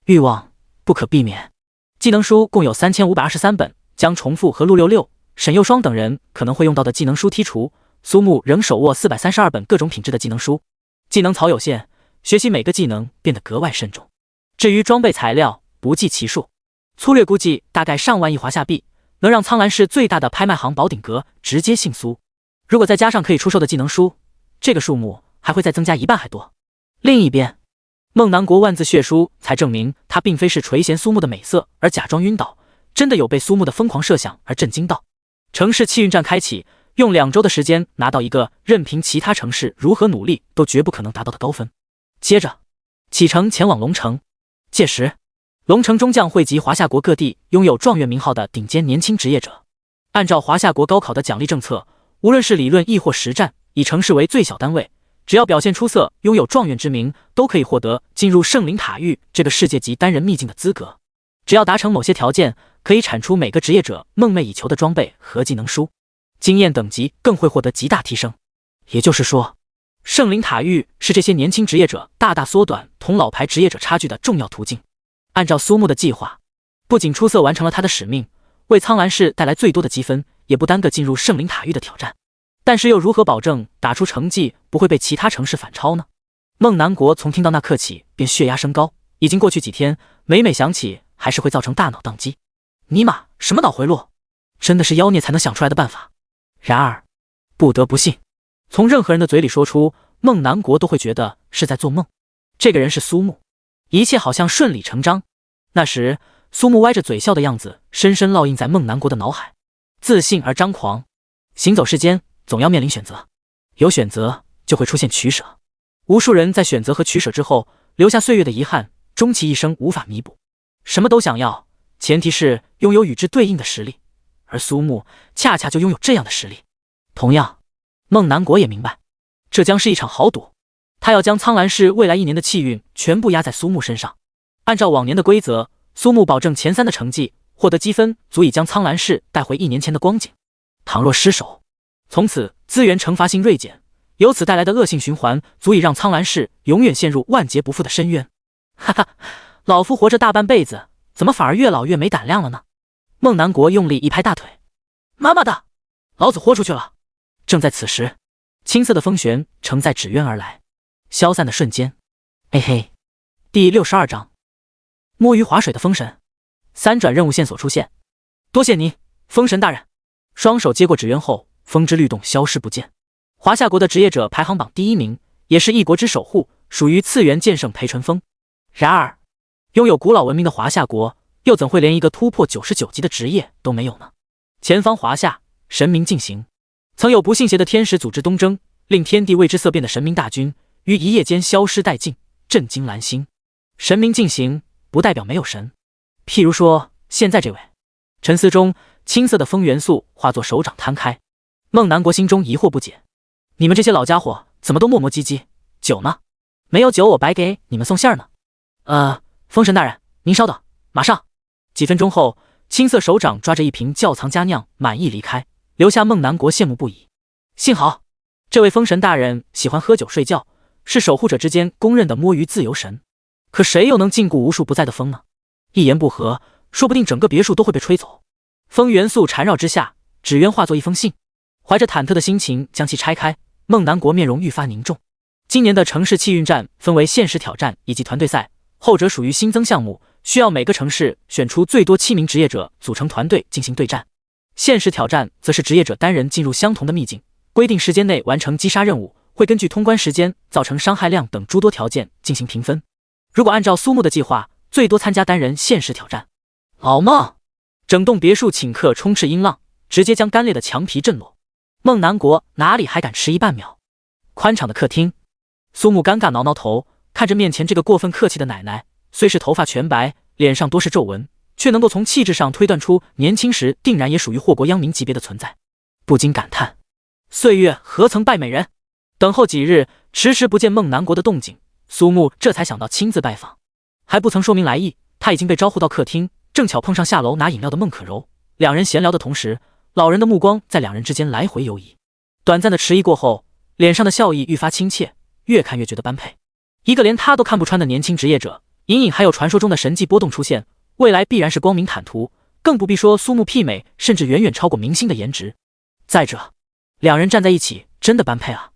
欲望不可避免。技能书共有3523本，将重复和陆66、沈佑双等人可能会用到的技能书剔除，苏木仍手握432本各种品质的技能书。技能槽有限，学习每个技能变得格外慎重。至于装备材料，不计其数，粗略估计大概上万亿华夏币，能让苍兰市最大的拍卖行宝鼎阁直接姓苏。如果再加上可以出售的技能书，这个数目还会再增加一半还多。另一边，孟南国万字血书才证明他并非是垂涎苏木的美色而假装晕倒，真的有被苏木的疯狂设想而震惊到。城市气运战开启，用2周的时间拿到一个任凭其他城市如何努力都绝不可能达到的高分。接着启程前往龙城，届时龙城中将汇集华夏国各地拥有状元名号的顶尖年轻职业者。按照华夏国高考的奖励政策，无论是理论亦或实战，以城市为最小单位，只要表现出色，拥有状元之名，都可以获得进入圣灵塔域这个世界级单人秘境的资格。只要达成某些条件，可以产出每个职业者梦寐以求的装备和技能书，经验等级更会获得极大提升。也就是说，圣灵塔域是这些年轻职业者大大缩短同老牌职业者差距的重要途径。按照苏木的计划，不仅出色完成了他的使命，为苍兰市带来最多的积分，也不耽搁进入圣灵塔域的挑战。但是又如何保证打出成绩不会被其他城市反超呢？孟南国从听到那刻起便血压升高，已经过去几天，每每想起还是会造成大脑宕机。尼玛，什么脑回路？真的是妖孽才能想出来的办法。然而不得不信，从任何人的嘴里说出孟南国都会觉得是在做梦。这个人是苏木，一切好像顺理成章。那时苏木歪着嘴笑的样子深深烙印在孟南国的脑海，自信而张狂。行走世间，总要面临选择，有选择就会出现取舍。无数人在选择和取舍之后留下岁月的遗憾，终其一生无法弥补。什么都想要，前提是拥有与之对应的实力，而苏木恰恰就拥有这样的实力。同样，孟南国也明白，这将是一场豪赌，他要将苍兰氏未来1年的气运全部压在苏木身上。按照往年的规则，苏木保证前3的成绩，获得积分足以将苍兰氏带回1年前的光景。倘若失手，从此资源惩罚性锐减，由此带来的恶性循环足以让苍兰氏永远陷入万劫不复的深渊。哈哈，老夫活着大半辈子，怎么反而越老越没胆量了呢？孟南国用力一拍大腿，妈妈的，老子豁出去了！正在此时，青色的风旋承载纸鸢而来，消散的瞬间，嘿嘿。第62章，摸鱼划水的风神。3转任务线索出现，多谢您，风神大人。双手接过纸鸢后，风之律动消失不见。华夏国的职业者排行榜第1名，也是一国之守护，属于次元剑圣裴纯风。然而，拥有古老文明的华夏国，又怎会连一个突破99级的职业都没有呢？前方华夏，神明进行。曾有不信邪的天使组织东征，令天地为之色变的神明大军，于一夜间消失殆尽，震惊蓝星。神明进行，不代表没有神。譬如说，现在这位。沉思中，青色的风元素化作手掌摊开。孟南国心中疑惑不解：你们这些老家伙怎么都磨磨唧唧？酒呢？没有酒，我白给你们送信儿呢。风神大人，您稍等，马上。几分钟后，青色手掌抓着一瓶窖藏佳酿，满意离开，留下孟南国羡慕不已。幸好，这位风神大人喜欢喝酒睡觉，是守护者之间公认的摸鱼自由神。可谁又能禁锢无数不在的风呢？一言不合，说不定整个别墅都会被吹走。风元素缠绕之下，纸鸢化作一封信。怀着忐忑的心情将其拆开，孟南国面容愈发凝重。今年的城市气运战分为限时挑战以及团队赛，后者属于新增项目，需要每个城市选出最多7名职业者组成团队进行对战。限时挑战则是职业者单人进入相同的秘境，规定时间内完成击杀任务，会根据通关时间、造成伤害量等诸多条件进行评分。如果按照苏木的计划，最多参加单人限时挑战。老孟，整栋别墅顷刻充斥音浪，直接将干裂的墙皮震落。孟南国哪里还敢迟疑半秒？宽敞的客厅，苏木尴尬挠挠头，看着面前这个过分客气的奶奶，虽是头发全白，脸上多是皱纹，却能够从气质上推断出年轻时定然也属于祸国殃民级别的存在，不禁感叹：岁月何曾败美人？等候几日，迟迟不见孟南国的动静，苏木这才想到亲自拜访，还不曾说明来意，他已经被招呼到客厅，正巧碰上下楼拿饮料的孟可柔。两人闲聊的同时，老人的目光在两人之间来回游移。短暂的迟疑过后，脸上的笑意愈发亲切，越看越觉得般配。一个连他都看不穿的年轻职业者，隐隐还有传说中的神迹波动出现，未来必然是光明坦途，更不必说苏木媲美，甚至远远超过明星的颜值。再者，两人站在一起真的般配啊。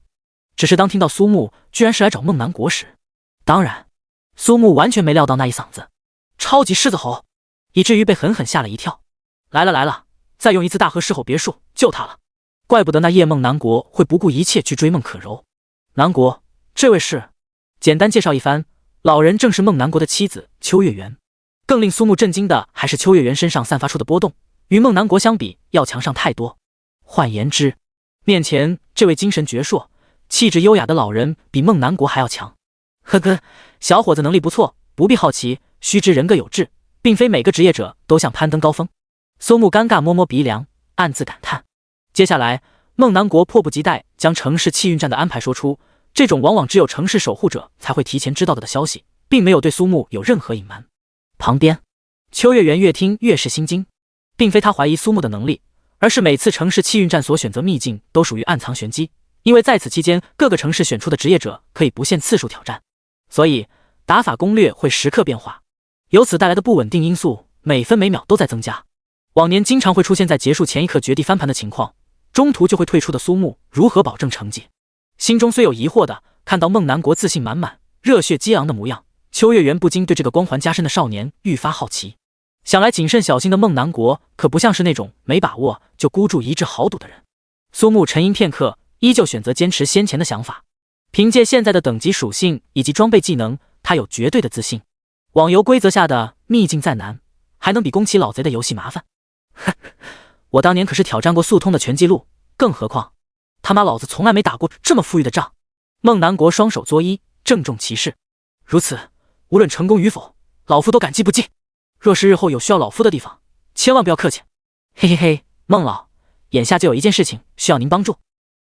只是当听到苏木居然是来找孟南国时，当然，苏木完全没料到那一嗓子超级狮子吼，以至于被狠狠吓了一跳。来了来了，再用一次大河狮吼别墅救他了。怪不得那夜孟南国会不顾一切去追孟可柔。南国，这位是……简单介绍一番，老人正是孟南国的妻子秋月圆。更令苏木震惊的还是秋月圆身上散发出的波动，与孟南国相比要强上太多。换言之，面前这位精神矍铄、气质优雅的老人比孟南国还要强。呵呵，小伙子能力不错，不必好奇，须知人各有志，并非每个职业者都想攀登高峰。苏木尴尬摸摸鼻梁，暗自感叹。接下来，孟南国迫不及待将城市气运战的安排说出，这种往往只有城市守护者才会提前知道的消息，并没有对苏木有任何隐瞒。旁边，秋月圆越听越是心惊，并非他怀疑苏木的能力，而是每次城市气运战所选择秘境都属于暗藏玄机，因为在此期间各个城市选出的职业者可以不限次数挑战，所以打法攻略会时刻变化，由此带来的不稳定因素每分每秒都在增加。往年经常会出现在结束前一刻绝地翻盘的情况，中途就会退出的苏木如何保证成绩？心中虽有疑惑的，看到孟南国自信满满、热血激昂的模样，秋月圆不禁对这个光环加深的少年愈发好奇。想来谨慎小心的孟南国可不像是那种没把握就孤注一掷豪赌的人。苏木沉吟片刻，依旧选择坚持先前的想法。凭借现在的等级属性以及装备技能，他有绝对的自信。网游规则下的秘境再难，还能比宫崎老贼的游戏麻烦？哼，我当年可是挑战过速通的全记录，更何况他妈老子从来没打过这么富裕的仗。孟南国双手作揖，郑重其事。如此，无论成功与否，老夫都感激不尽。若是日后有需要老夫的地方，千万不要客气。嘿嘿嘿，孟老，眼下就有一件事情需要您帮助。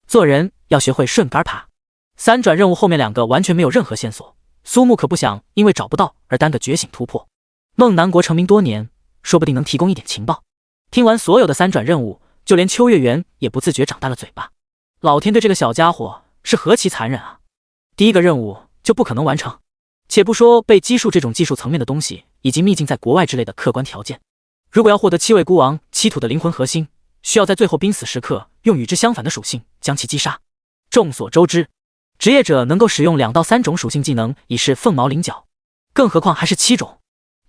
做人要学会顺杆爬。三转任务后面2个完全没有任何线索，苏木可不想因为找不到而耽搁觉醒突破。孟南国成名多年，说不定能提供一点情报。听完所有的3转任务，就连秋月园也不自觉长大了嘴巴。老天对这个小家伙是何其残忍啊！第1个任务就不可能完成。且不说被基数这种技术层面的东西，以及秘境在国外之类的客观条件，如果要获得7位孤王7土的灵魂核心，需要在最后濒死时刻用与之相反的属性将其击杀。众所周知，职业者能够使用2到3种属性技能已是凤毛麟角，更何况还是7种。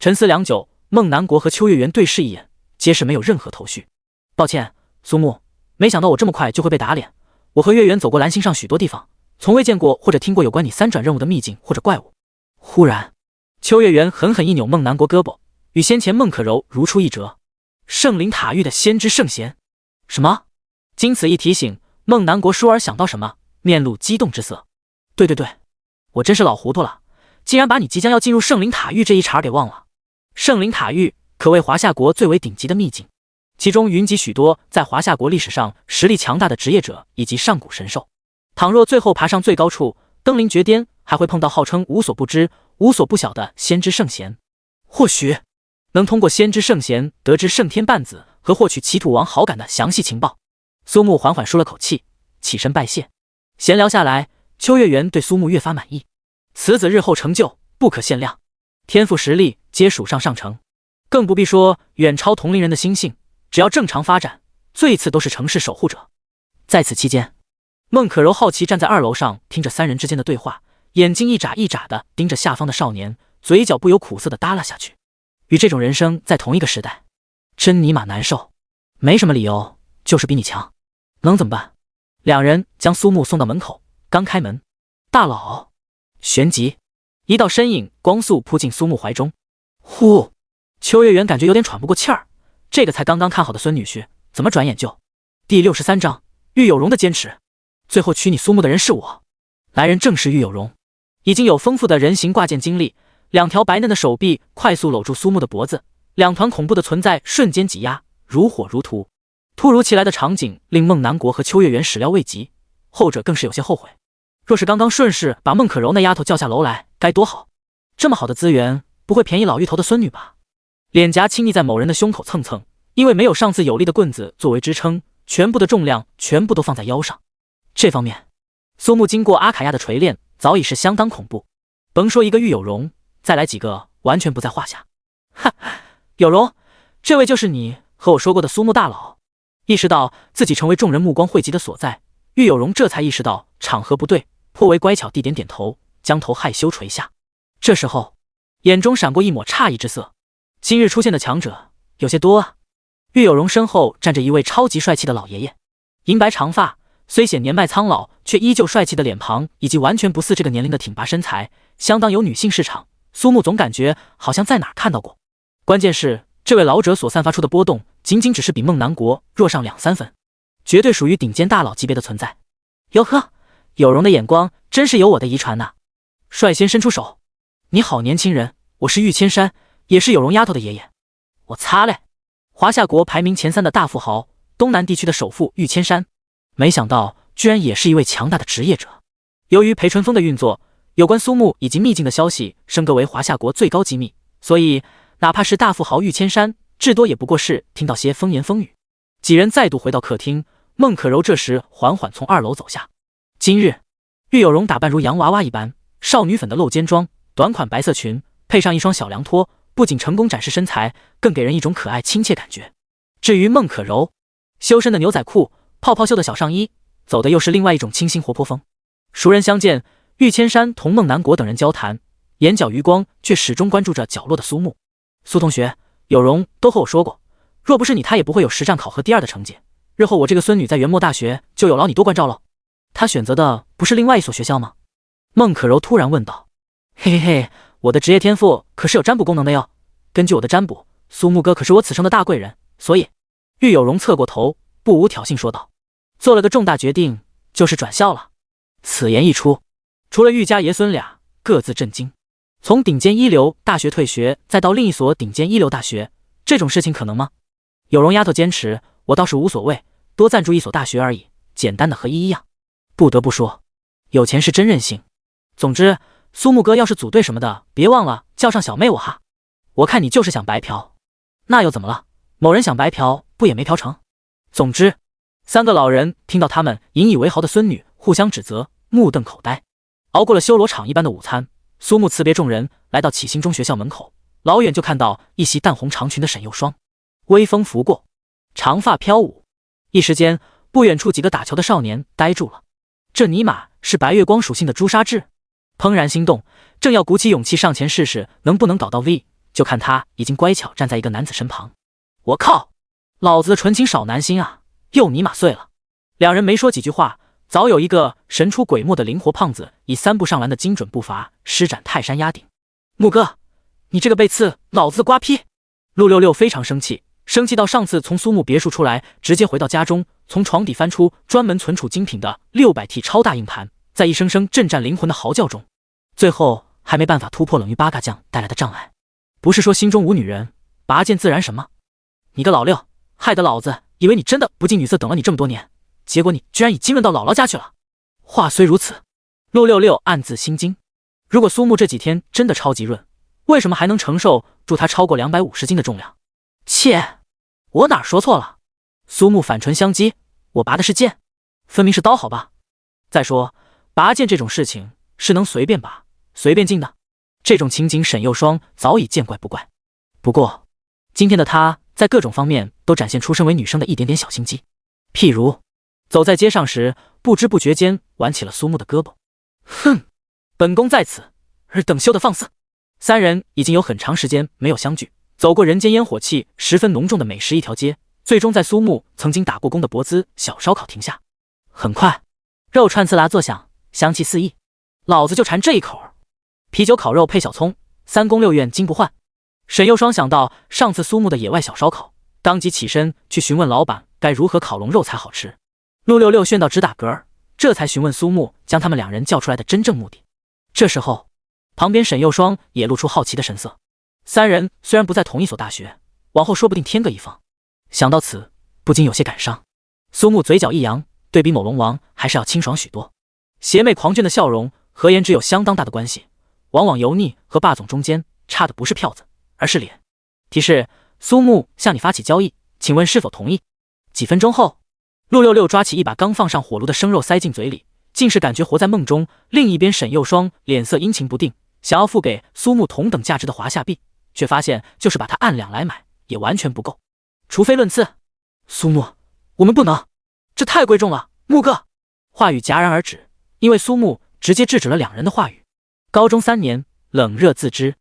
沉思良久，孟南国和秋月园对视一眼，皆是没有任何头绪。抱歉，苏木，没想到我这么快就会被打脸。我和月圆走过蓝星上许多地方，从未见过或者听过有关你3转任务的秘境或者怪物。忽然，秋月圆狠狠一扭孟南国胳膊，与先前孟可柔如出一辙。圣灵塔域的先知圣贤？什么？经此一提醒，孟南国倏尔想到什么，面露激动之色。对，我真是老糊涂了，竟然把你即将要进入圣灵塔域这一茬给忘了。圣灵塔域可谓华夏国最为顶级的秘境，其中云集许多在华夏国历史上实力强大的职业者以及上古神兽。倘若最后爬上最高处，登临绝巅，还会碰到号称无所不知、无所不晓的先知圣贤。或许能通过先知圣贤得知圣天半子和获取齐土王好感的详细情报。苏木缓缓舒了口气，起身拜谢。闲聊下来，秋月园对苏木越发满意。此子日后成就不可限量，天赋实力皆属上乘，更不必说远超同龄人的心性，只要正常发展，最次都是城市守护者。在此期间，孟可柔好奇站在2楼上听着3人之间的对话，眼睛一眨一眨的盯着下方的少年，嘴角不由苦涩的耷拉下去。与这种人生在同一个时代，真尼玛难受。没什么理由，就是比你强，能怎么办？2人将苏木送到门口，刚开门，大佬，旋即一道身影光速扑进苏木怀中。呼，秋月圆感觉有点喘不过气儿，这个才刚刚看好的孙女婿，怎么转眼就……第63章，玉有容的坚持。最后娶你苏木的人是我。来人正是玉有容，已经有丰富的人形挂件经历，2条白嫩的手臂快速搂住苏木的脖子，2团恐怖的存在瞬间挤压，如火如荼。突如其来的场景令孟南国和秋月圆始料未及，后者更是有些后悔。若是刚刚顺势把孟可柔那丫头叫下楼来，该多好！这么好的资源，不会便宜老芋头的孙女吧？脸颊轻昵在某人的胸口蹭蹭，因为没有上次有力的棍子作为支撑，全部的重量全部都放在腰上。这方面，苏木经过阿卡亚的锤炼，早已是相当恐怖。甭说一个玉有容，再来几个完全不在话下。哈，有容，这位就是你和我说过的苏木大佬。意识到自己成为众人目光汇集的所在，玉有容这才意识到场合不对，颇为乖巧地点点头，将头害羞垂下。这时候，眼中闪过一抹诧异之色。今日出现的强者有些多啊。玉有容身后站着一位超级帅气的老爷爷，银白长发，虽显年迈苍老，却依旧帅气的脸庞以及完全不似这个年龄的挺拔身材，相当有女性市场。苏木总感觉好像在哪儿看到过。关键是这位老者所散发出的波动，仅仅只是比孟南国弱上2-3分，绝对属于顶尖大佬级别的存在。哟呵，有容的眼光真是有我的遗传呐！率先伸出手，你好年轻人，我是玉千山，也是有容丫头的爷爷。我擦嘞！华夏国排名前3的大富豪，东南地区的首富玉千山，没想到居然也是一位强大的职业者。由于裴淳风的运作，有关苏木以及秘境的消息升格为华夏国最高机密，所以哪怕是大富豪玉千山，至多也不过是听到些风言风语。几人再度回到客厅，孟可柔这时缓缓从2楼走下。今日玉有容打扮如洋娃娃一般，少女粉的露肩装，短款白色裙，配上一双小凉拖，不仅成功展示身材，更给人一种可爱亲切感觉。至于孟可柔，修身的牛仔裤，泡泡袖的小上衣，走的又是另外一种清新活泼风。熟人相见，玉千山同孟南国等人交谈，眼角余光却始终关注着角落的苏木。苏同学，有容都和我说过，若不是你，他也不会有实战考核第2的成绩。日后我这个孙女在元墨大学就有劳你多关照了。他选择的不是另外一所学校吗？孟可柔突然问道。嘿嘿嘿，我的职业天赋可是有占卜功能的哟。根据我的占卜，苏木哥可是我此生的大贵人，所以……玉有容侧过头，不无挑衅说道：“做了个重大决定，就是转校了。”此言一出，除了玉家爷孙俩各自震惊。从顶尖一流大学退学，再到另一所顶尖一流大学，这种事情可能吗？有容丫头坚持，我倒是无所谓，多赞助一所大学而已，简单的和一样。不得不说，有钱是真任性。总之，苏木哥要是组队什么的，别忘了叫上小妹我哈。我看你就是想白嫖，那又怎么了？某人想白嫖，不也没嫖成？总之，三个老人听到他们引以为豪的孙女互相指责，目瞪口呆。熬过了修罗场一般的午餐，苏木辞别众人，来到启星中学校门口，老远就看到一袭淡红长裙的沈幼霜，微风拂过，长发飘舞，一时间，不远处几个打球的少年呆住了。这尼玛是白月光属性的朱砂痣！怦然心动，正要鼓起勇气上前试试能不能搞到 V， 就看他已经乖巧站在一个男子身旁。我靠，老子的纯情少男心啊，又尼玛碎了！两人没说几句话，早有一个神出鬼没的灵活胖子以3步上篮的精准步伐施展泰山压顶。木哥，你这个背刺老子的瓜批！陆六六非常生气，生气到上次从苏木别墅出来，直接回到家中，从床底翻出专门存储精品的 600T 超大硬盘，在一声声震颤灵魂的嚎叫中，最后还没办法突破冷玉八嘎酱带来的障碍。不是说心中无女人，拔剑自然什么？你个老六，害得老子以为你真的不近女色，等了你这么多年，结果你居然已经轮到姥姥家去了。话虽如此，陆六六暗自心惊。如果苏木这几天真的超级润，为什么还能承受住他超过250斤的重量？切，我哪说错了？苏木反唇相讥，我拔的是剑，分明是刀好吧？再说拔剑这种事情是能随便拔随便进的，这种情景沈幼霜早已见怪不怪。不过今天的他在各种方面都展现出身为女生的一点点小心机，譬如走在街上时不知不觉间挽起了苏木的胳膊。哼，本宫在此，尔等休得放肆！三人已经有很长时间没有相聚，走过人间烟火气十分浓重的美食一条街，最终在苏木曾经打过工的博兹小烧烤停下。很快，肉串刺啦作响，香气四溢，老子就馋这一口。啤酒烤肉配小葱，3宫6院金不换。沈幼霜想到上次苏木的野外小烧烤，当即起身去询问老板该如何烤龙肉才好吃。陆六六炫到直打嗝，这才询问苏木将他们两人叫出来的真正目的。这时候，旁边沈幼霜也露出好奇的神色。三人虽然不在同一所大学，往后说不定天各一方。想到此，不禁有些感伤。苏木嘴角一扬，对比某龙王还是要清爽许多。邪魅狂狷的笑容和颜值有相当大的关系，往往油腻和霸总中间差的不是票子，而是脸。提示：苏木向你发起交易，请问是否同意？几分钟后，陆六六抓起一把刚放上火炉的生肉塞进嘴里，竟是感觉活在梦中。另一边沈幼霜脸色阴晴不定，想要付给苏木同等价值的华夏币，却发现就是把它按2来买也完全不够，除非论次。苏木，我们不能，这太贵重了，木哥。话语戛然而止，因为苏木直接制止了两人的话语。高中3年，冷热自知，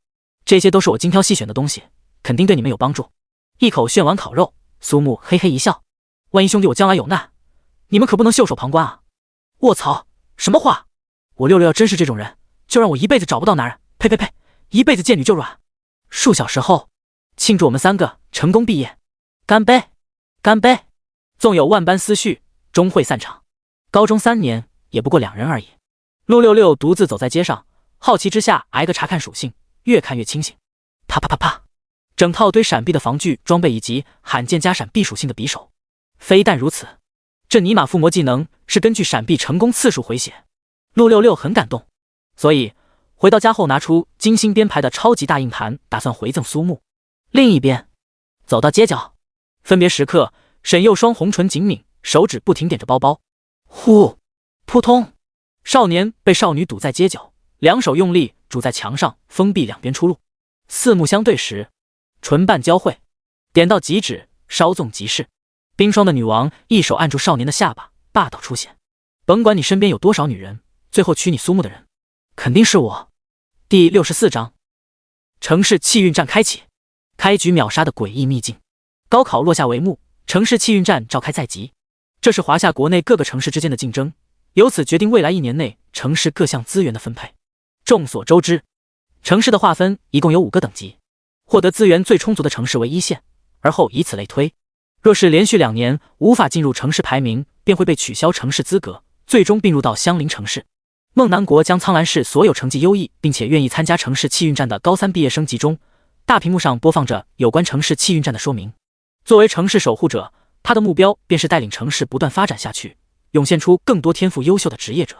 这些都是我精挑细选的东西，肯定对你们有帮助。一口炫完烤肉，苏木嘿嘿一笑，万一兄弟我将来有难，你们可不能袖手旁观啊！卧槽，什么话？我六六要真是这种人，就让我一辈子找不到男人，呸呸呸，一辈子见女就软。数小时后，庆祝我们3个成功毕业，干杯，干杯！纵有万般思绪，终会散场。高中3年也不过2人而已。陆六六独自走在街上，好奇之下挨个查看属性，越看越清醒。啪啪啪啪，整套堆闪避的防具装备以及罕见加闪避属性的匕首。非但如此，这尼玛附魔技能是根据闪避成功次数回血。陆六六很感动，所以回到家后拿出精心编排的超级大硬盘，打算回赠苏木。另一边，走到街角，分别时刻，沈幼霜红唇紧抿，手指不停点着包包。呼，扑通，少年被少女堵在街角，两手用力拄在墙上，封闭两边出路。四目相对时，唇瓣交汇，点到即止，稍纵即逝。冰霜的女王一手按住少年的下巴，霸道出现。甭管你身边有多少女人，最后娶你苏木的人，肯定是我。第64章，城市气运战开启，开局秒杀的诡异秘境。高考落下帷幕，城市气运战召开在即。这是华夏国内各个城市之间的竞争，由此决定未来1年内城市各项资源的分配。众所周知，城市的划分一共有5个等级，获得资源最充足的城市为1线，而后以此类推。若是连续2年无法进入城市排名，便会被取消城市资格，最终并入到相邻城市。梦南国将苍兰市所有成绩优异并且愿意参加城市气运站的高3毕业生集中，大屏幕上播放着有关城市气运站的说明。作为城市守护者，他的目标便是带领城市不断发展下去，涌现出更多天赋优秀的职业者。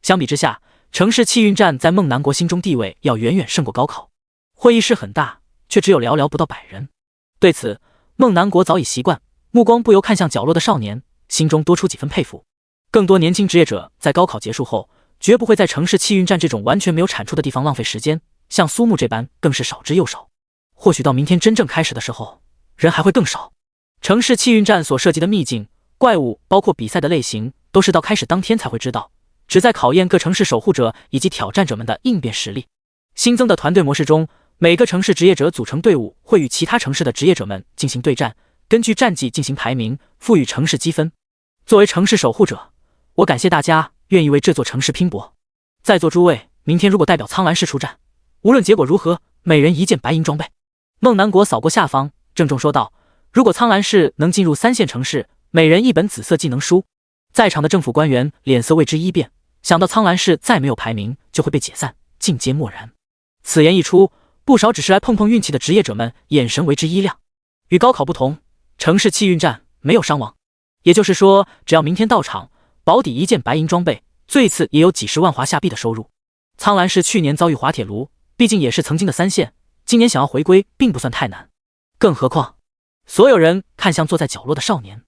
相比之下，城市气运站在梦南国心中地位要远远胜过高考。会议室很大，却只有寥寥不到100人。对此，梦南国早已习惯，目光不由看向角落的少年，心中多出几分佩服。更多年轻职业者在高考结束后，绝不会在城市气运站这种完全没有产出的地方浪费时间，像苏木这般更是少之又少。或许到明天真正开始的时候，人还会更少。城市气运站所涉及的秘境、怪物，包括比赛的类型，都是到开始当天才会知道，旨在考验各城市守护者以及挑战者们的应变实力。新增的团队模式中，每个城市职业者组成队伍，会与其他城市的职业者们进行对战，根据战绩进行排名，赋予城市积分。作为城市守护者，我感谢大家愿意为这座城市拼搏。在座诸位，明天如果代表苍兰市出战，无论结果如何，每人1件白银装备。梦南国扫过下方，郑重说道，如果苍兰市能进入3线城市，每人1本紫色技能书。在场的政府官员脸色为之一变，想到苍兰市再没有排名就会被解散，尽皆默然。此言一出，不少只是来碰碰运气的职业者们眼神为之一亮。与高考不同，城市气运站没有伤亡，也就是说，只要明天到场，保底1件白银装备，最次也有几十万华夏币的收入。苍兰市去年遭遇滑铁卢，毕竟也是曾经的3线，今年想要回归并不算太难。更何况，所有人看向坐在角落的少年。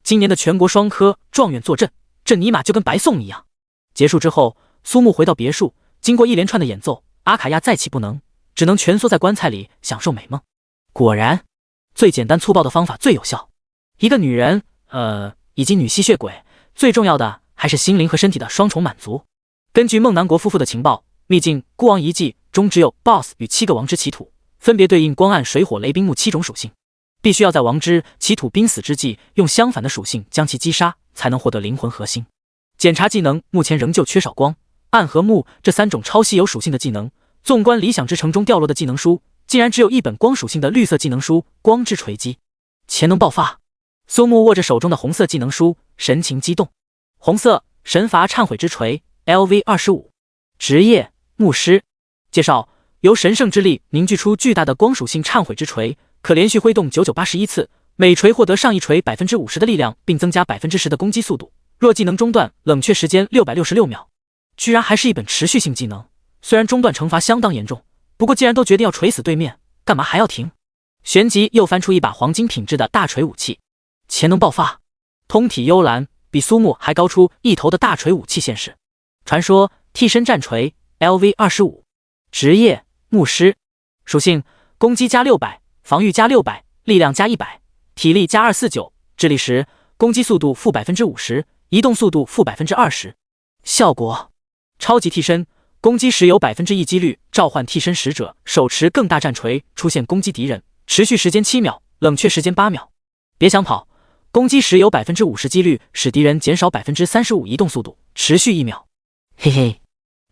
今年的全国双科状元坐镇，这尼玛就跟白送一样。结束之后，苏木回到别墅，经过一连串的演奏，阿卡亚再起不能，只能蜷缩在棺材里享受美梦。果然，最简单粗暴的方法最有效。一个女人，以及女吸血鬼，最重要的还是心灵和身体的双重满足。根据梦南国夫妇的情报，秘境孤王遗迹中只有 BOSS 与7个王之祈土，分别对应光暗水火雷冰木7种属性，必须要在王之祈土濒死之际用相反的属性将其击杀，才能获得灵魂核心。检查技能目前仍旧缺少光、暗和木这3种超稀有属性的技能。纵观理想之城中掉落的技能书，竟然只有1本光属性的绿色技能书光之锤击。潜能爆发！苏木握着手中的红色技能书，神情激动。红色神罚忏悔之锤 LV25， 职业牧师。介绍：由神圣之力凝聚出巨大的光属性忏悔之锤，可连续挥动9981次，每锤获得上一锤 50% 的力量，并增加 10% 的攻击速度。若技能中断，冷却时间666秒。居然还是一本持续性技能，虽然中断惩罚相当严重，不过既然都决定要锤死对面，干嘛还要停？旋即又翻出一把黄金品质的大锤武器，潜能爆发，通体幽蓝，比苏木还高出一头的大锤武器现世。传说替身战锤 LV25， 职业牧师，属性攻击加600，防御加600，力量加100，体力加249，智力10，攻击速度负 50%， 移动速度负 20%。 效果超级替身，攻击时有 1% 几率召唤替身使者手持更大战锤出现攻击敌人，持续时间7秒，冷却时间8秒。别想跑，攻击时有 50% 几率使敌人减少 35% 移动速度，持续1秒。嘿嘿，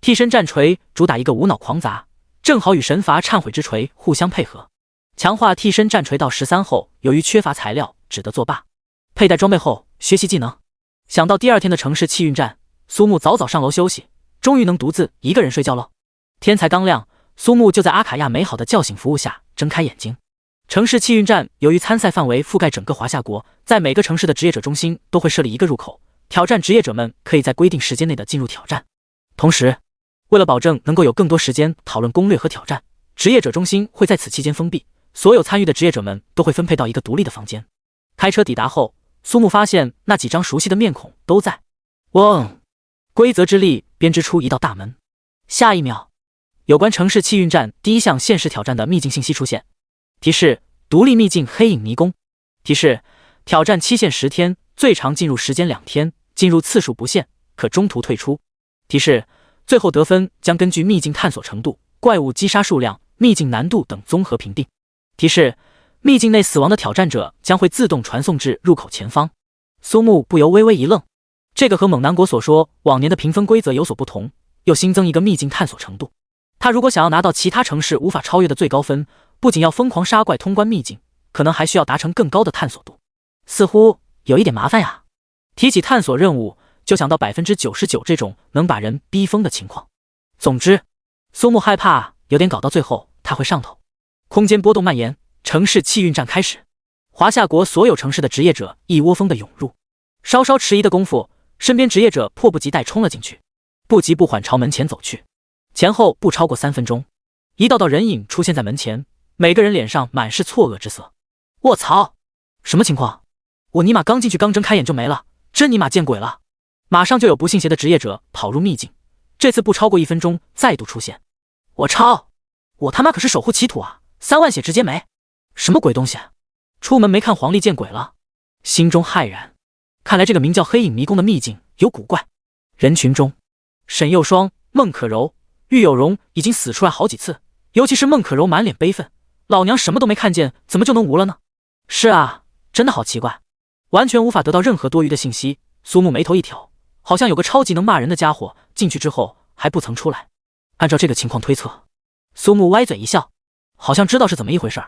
替身战锤主打一个无脑狂砸，正好与神罚忏悔之锤互相配合。强化替身战锤到13后，由于缺乏材料，只得作罢。佩戴装备后学习技能。想到第2天的城市气运站，苏木早早上楼休息，终于能独自一个人睡觉了。天才刚亮，苏木就在阿卡亚美好的叫醒服务下睁开眼睛。城市气运站由于参赛范围覆盖整个华夏国，在每个城市的职业者中心都会设立一个入口，挑战职业者们可以在规定时间内的进入挑战。同时，为了保证能够有更多时间讨论攻略和挑战，职业者中心会在此期间封闭，所有参与的职业者们都会分配到一个独立的房间。开车抵达后，苏木发现那几张熟悉的面孔都在。嗡！规则之力编织出一道大门。下一秒，有关城市气运站第1项限时挑战的秘境信息出现。提示：独立秘境黑影迷宫。提示：挑战期限10天，最长进入时间2天，进入次数不限，可中途退出。提示：最后得分将根据秘境探索程度、怪物击杀数量、秘境难度等综合评定。提示：秘境内死亡的挑战者将会自动传送至入口前方。苏木不由微微一愣，这个和猛南国所说往年的评分规则有所不同，又新增一个秘境探索程度。他如果想要拿到其他城市无法超越的最高分，不仅要疯狂杀怪通关秘境，可能还需要达成更高的探索度，似乎有一点麻烦呀。提起探索任务，就想到99%这种能把人逼疯的情况。总之，苏木害怕有点搞到最后他会上头。空间波动蔓延，城市气运战开始，华夏国所有城市的职业者一窝蜂的涌入。稍稍迟疑的功夫，身边职业者迫不及待冲了进去，不急不缓朝门前走去。前后不超过3分钟，一道道人影出现在门前，每个人脸上满是错愕之色。卧槽，什么情况？我尼玛刚进去刚睁开眼就没了，真尼玛见鬼了！马上就有不信邪的职业者跑入秘境，这次不超过1分钟再度出现。我操，我他妈可是守护祈土啊，3万血直接没，什么鬼东西啊？出门没看黄历见鬼了，心中骇然。看来这个名叫黑影迷宫的秘境有古怪。人群中，沈幼霜、孟可柔、玉有容已经死出来好几次，尤其是孟可柔满脸悲愤，老娘什么都没看见，怎么就能无了呢？是啊，真的好奇怪，完全无法得到任何多余的信息。苏木眉头一挑，好像有个超级能骂人的家伙进去之后还不曾出来。按照这个情况推测，苏木歪嘴一笑，好像知道是怎么一回事，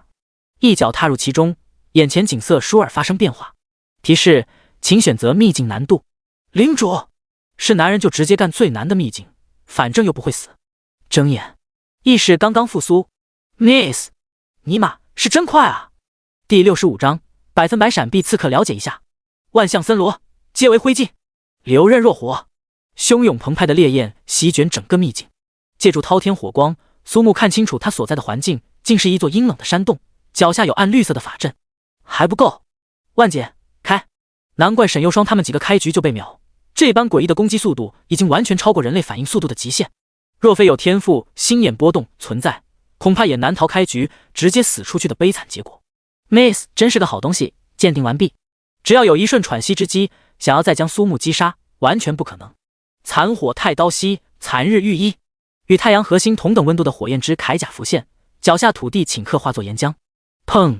一脚踏入其中，眼前景色倏尔发生变化。提示：请选择秘境难度。领主，是男人就直接干最难的秘境，反正又不会死。睁眼，意识刚刚复苏。Miss， 尼玛是真快啊！第65章100%闪避刺客，了解一下。万象森罗，皆为灰烬，流刃若火，汹涌澎湃的烈焰席卷整个秘境。借助滔天火光，苏木看清楚他所在的环境竟是一座阴冷的山洞，脚下有暗绿色的法阵。还不够，万姐开！难怪沈幼霜他们几个开局就被秒，这般诡异的攻击速度已经完全超过人类反应速度的极限。若非有天赋心眼波动存在，恐怕也难逃开局直接死出去的悲惨结果。Miss 真是个好东西，鉴定完毕。只要有一瞬喘息之机，想要再将苏木击杀，完全不可能。残火太刀息，残日御衣，与太阳核心同等温度的火焰之铠甲浮现，脚下土地顷刻化作岩浆。砰！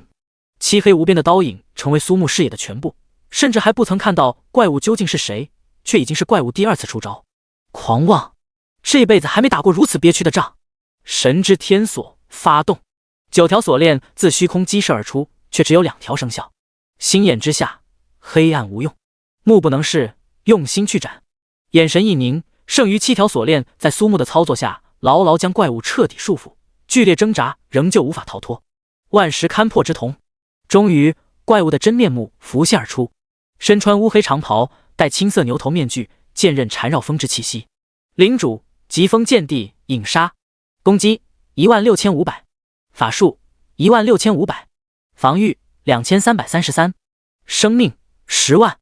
漆黑无边的刀影成为苏木视野的全部，甚至还不曾看到怪物究竟是谁，却已经是怪物第2次出招。狂妄，这辈子还没打过如此憋屈的仗。神之天锁发动，9条锁链自虚空激射而出，却只有2条生效。心眼之下，黑暗无用，目不能视，用心去斩。眼神一凝，剩余7条锁链在苏木的操作下，牢牢将怪物彻底束缚，剧烈挣扎，仍旧无法逃脱。万石勘破之瞳，终于，怪物的真面目浮现而出。身穿乌黑长袍，戴青色牛头面具，剑刃缠绕风之气息。领主疾风剑地影杀，攻击16500，法术16500，防御2333，生命10万。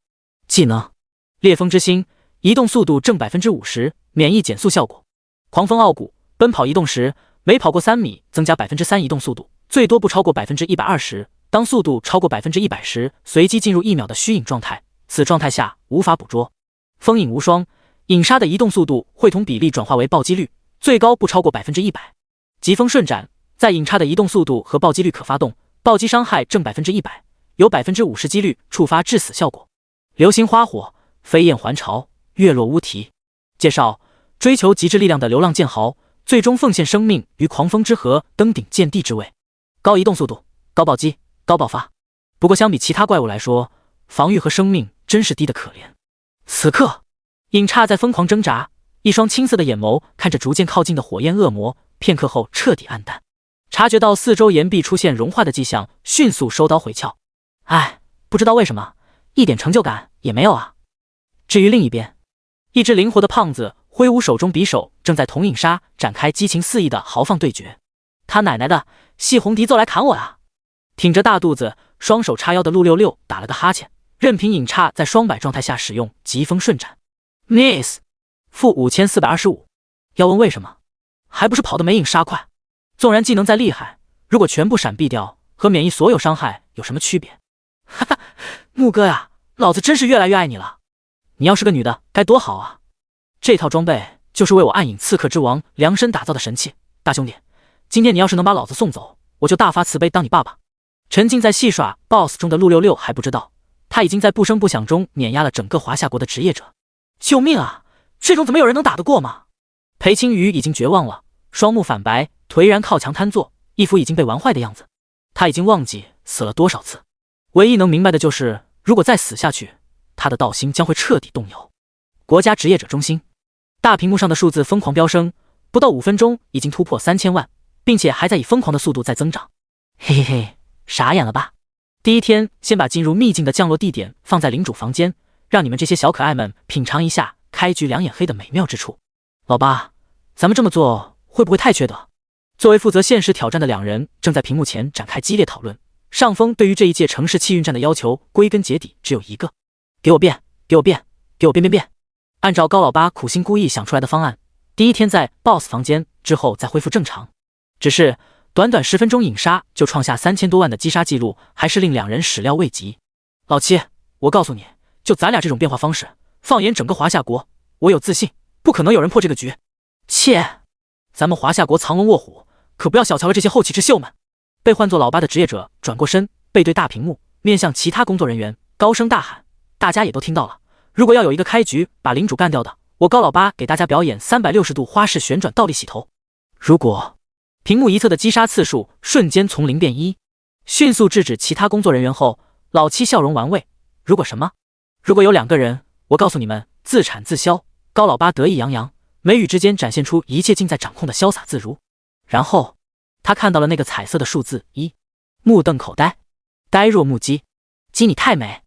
技能烈风之心，移动速度正50%，免疫减速效果。狂风傲骨，奔跑移动时每跑过3米增加3%移动速度，最多不超过120%。当速度超过100%时，随机进入1秒的虚影状态，此状态下无法捕捉。风影无双，影杀的移动速度会同比例转化为暴击率，最高不超过100%。疾风瞬斩，在影杀的移动速度和暴击率可发动，暴击伤害正100%，有50%几率触发致死效果。流星花火，飞燕还巢，月落乌啼。介绍：追求极致力量的流浪剑豪，最终奉献生命于狂风之河，登顶剑帝之位。高移动速度，高暴击，高爆发。不过相比其他怪物来说，防御和生命真是低得可怜。此刻，影刹在疯狂挣扎，一双青色的眼眸看着逐渐靠近的火焰恶魔，片刻后彻底暗淡。察觉到四周岩壁出现融化的迹象，迅速收刀回鞘。哎，不知道为什么，一点成就感也没有啊。至于另一边，一只灵活的胖子挥舞手中匕首，正在同影杀展开激情四溢的豪放对决。他奶奶的，戏红笛奏来砍我啊！挺着大肚子，双手叉腰的陆66打了个哈欠，任凭影刹在双摆状态下使用疾风瞬斩。Miss， 负5425。要问为什么，还不是跑得没影刹快。纵然技能再厉害，如果全部闪避掉，和免疫所有伤害有什么区别？哈哈，木哥呀，老子真是越来越爱你了。你要是个女的，该多好啊！这套装备就是为我暗影刺客之王量身打造的神器，大兄弟，今天你要是能把老子送走，我就大发慈悲当你爸爸。沉浸在戏耍 BOSS 中的陆66还不知道，他已经在不声不响中碾压了整个华夏国的职业者。救命啊！这种怎么有人能打得过吗？裴青瑜已经绝望了，双目反白，颓然靠墙瘫坐，一副已经被玩坏的样子。他已经忘记死了多少次，唯一能明白的就是，如果再死下去，他的道心将会彻底动摇。国家职业者中心，大屏幕上的数字疯狂飙升，不到5分钟已经突破3000万，并且还在以疯狂的速度在增长。嘿嘿嘿，傻眼了吧？第一天先把进入秘境的降落地点放在领主房间，让你们这些小可爱们品尝一下开局两眼黑的美妙之处。老八，咱们这么做会不会太缺德？作为负责现实挑战的两人正在屏幕前展开激烈讨论。上峰对于这一届城市气运战的要求归根结底只有一个：给我变，给我变，给我变变变。按照高老八苦心孤诣想出来的方案，第一天在 BOSS 房间之后再恢复正常。只是短短10分钟影杀就创下3000多万的击杀记录，还是令两人始料未及。老七，我告诉你，就咱俩这种变化方式，放眼整个华夏国，我有自信不可能有人破这个局。切，咱们华夏国藏龙卧虎，可不要小瞧了这些后起之秀们。被唤作老八的职业者转过身，背对大屏幕，面向其他工作人员高声大喊，大家也都听到了，如果要有一个开局把领主干掉的，我高老八给大家表演360度花式旋转倒立洗头。如果屏幕一侧的击杀次数瞬间从0变1，迅速制止其他工作人员后，老七笑容玩味。如果什么？如果有2个人，我告诉你们，自产自销。高老八得意洋洋，眉宇之间展现出一切尽在掌控的潇洒自如。然后他看到了那个彩色的数字1，目瞪口呆，呆若木鸡。鸡你太美！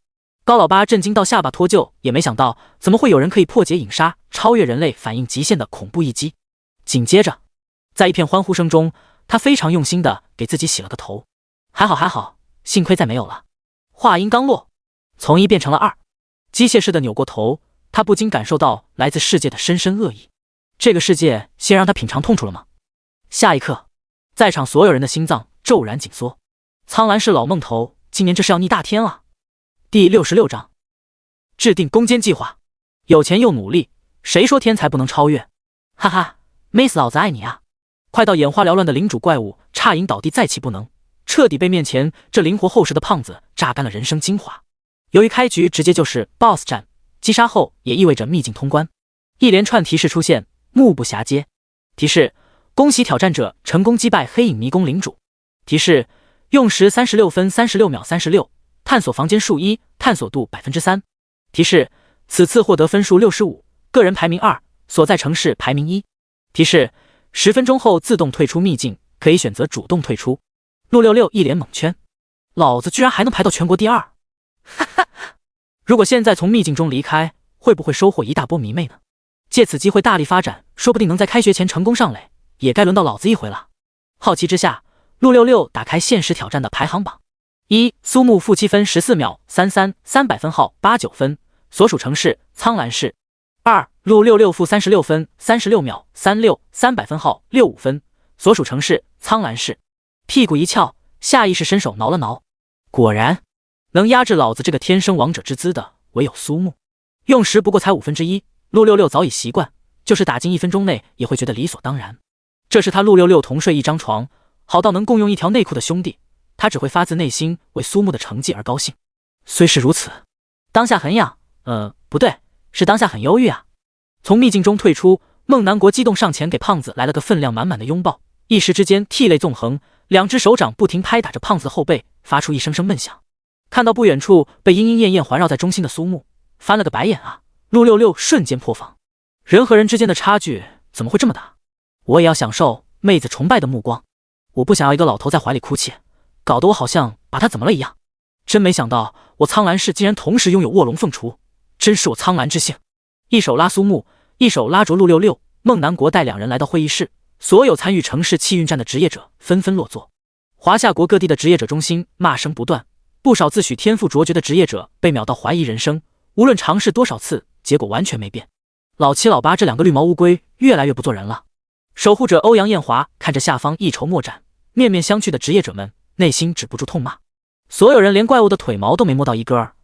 高老八震惊到下巴脱臼，也没想到怎么会有人可以破解影杀，超越人类反应极限的恐怖一击。紧接着，在一片欢呼声中，他非常用心地给自己洗了个头。还好还好，幸亏再没有了。话音刚落，从1变成了2，机械式的扭过头，他不禁感受到来自世界的深深恶意。这个世界先让他品尝痛楚了吗？下一刻，在场所有人的心脏骤然紧缩。苍兰氏老孟头，今年这是要逆大天啊！第66章，制定攻坚计划。有钱又努力，谁说天才不能超越？哈哈，妹死老子爱你啊！快到眼花缭乱的领主怪物差饮倒地再起不能，彻底被面前这灵活厚实的胖子榨干了人生精华。由于开局直接就是 BOSS 战，击杀后也意味着秘境通关。一连串提示出现，目不暇接。提示：恭喜挑战者成功击败黑影迷宫领主。提示：用时36分36秒36，探索房间数1，探索度3%。提示：此次获得分数65，个人排名2，所在城市排名1。提示：10分钟后自动退出秘境，可以选择主动退出。666一脸懵圈，老子居然还能排到全国第2！哈哈，如果现在从秘境中离开，会不会收获一大波迷妹呢？借此机会大力发展，说不定能在开学前成功上垒，也该轮到老子一回了。好奇之下，666打开限时挑战的排行榜。1. 苏木负7分14秒33 300分号89分，所属城市苍兰市。2. 陆66负36分36秒36 300分号65分，所属城市苍兰市。屁股一翘，下意识伸手挠了挠，果然能压制老子这个天生王者之姿的唯有苏木。用时不过才1/5，陆66早已习惯，就是打进1分钟内也会觉得理所当然。这是他陆66同睡一张床，好到能共用一条内裤的兄弟，他只会发自内心为苏木的成绩而高兴。虽是如此，当下很痒，不对，是当下很忧郁啊。从秘境中退出，孟南国激动上前给胖子来了个分量满满的拥抱，一时之间涕泪纵横，两只手掌不停拍打着胖子的后背，发出一声声闷响。看到不远处被莺莺燕燕环绕在中心的苏木，翻了个白眼啊！陆66瞬间破防，人和人之间的差距怎么会这么大？我也要享受妹子崇拜的目光，我不想要一个老头在怀里哭泣，搞得我好像把他怎么了一样。真没想到我苍兰氏竟然同时拥有卧龙凤雏，真是我苍兰之幸。一手拉苏木，一手拉着陆66，孟南国带两人来到会议室，所有参与城市气运战的职业者纷纷落座。华夏国各地的职业者中心骂声不断，不少自诩天赋卓绝的职业者被秒到怀疑人生，无论尝试多少次，结果完全没变。老七老八这两个绿毛乌龟越来越不做人了。守护者欧阳艳华看着下方一筹莫展、面面相觑的职业者们，内心止不住痛骂。所有人连怪物的腿毛都没摸到一根儿，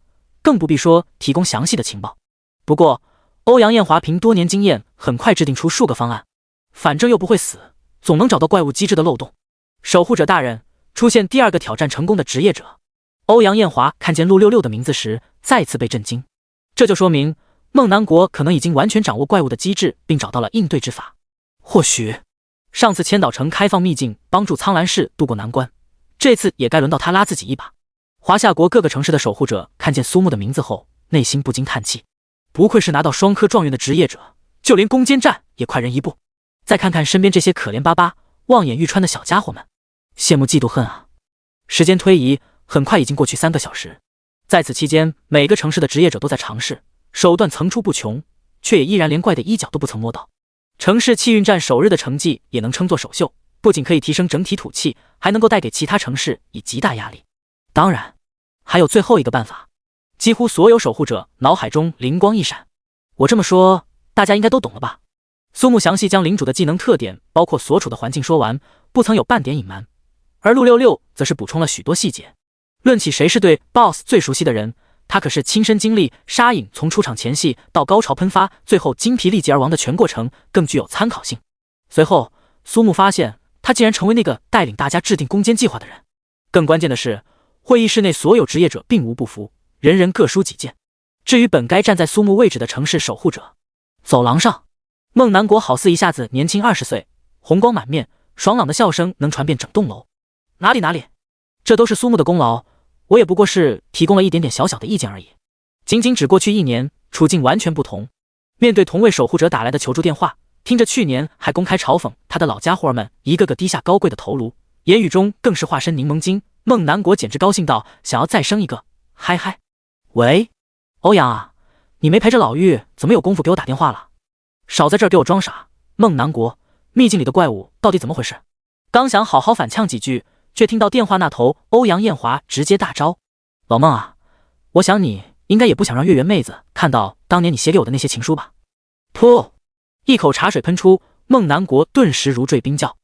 更不必说提供详细的情报。不过欧阳艳华凭多年经验，很快制定出数个方案，反正又不会死，总能找到怪物机制的漏洞。守护者大人，出现第2个挑战成功的职业者。欧阳艳华看见陆66的名字时，再次被震惊。这就说明孟南国可能已经完全掌握怪物的机制，并找到了应对之法。或许上次千岛城开放秘境，帮助苍兰市渡过难关，这次也该轮到他拉自己一把。华夏国各个城市的守护者看见苏木的名字后，内心不禁叹气，不愧是拿到双科状元的职业者，就连攻坚战也快人一步。再看看身边这些可怜巴巴、望眼欲穿的小家伙们，羡慕嫉妒恨啊！时间推移，很快已经过去3个小时。在此期间，每个城市的职业者都在尝试，手段层出不穷，却也依然连怪的衣角都不曾摸到。城市气运战首日的成绩也能称作首秀，不仅可以提升整体土气，还能够带给其他城市以极大压力。当然，还有最后一个办法。几乎所有守护者脑海中灵光一闪，我这么说，大家应该都懂了吧？苏木详细将领主的技能特点，包括所处的环境说完，不曾有半点隐瞒。而陆66则是补充了许多细节。论起谁是对 BOSS 最熟悉的人，他可是亲身经历沙隐从出场前戏到高潮喷发，最后精疲力竭而亡的全过程，更具有参考性。随后，苏木发现他竟然成为那个带领大家制定攻坚计划的人。更关键的是，会议室内所有职业者并无不服，人人各抒己见。至于本该站在苏木位置的城市守护者，走廊上，孟南国好似一下子年轻20岁，红光满面，爽朗的笑声能传遍整栋楼。哪里，这都是苏木的功劳，我也不过是提供了一点点小小的意见而已。仅只过去1年，处境完全不同。面对同为守护者打来的求助电话，听着去年还公开嘲讽他的老家伙们一个个低下高贵的头颅，言语中更是化身柠檬精，孟南国简直高兴到想要再生一个。嗨嗨，喂，欧阳啊，你没陪着老妪，怎么有功夫给我打电话了？少在这儿给我装傻！孟南国，秘境里的怪物到底怎么回事？刚想好好反呛几句，却听到电话那头欧阳艳华直接大招：“老孟啊，我想你应该也不想让月圆妹子看到当年你写给我的那些情书吧？”噗！一口茶水喷出，孟南国顿时如坠冰窖，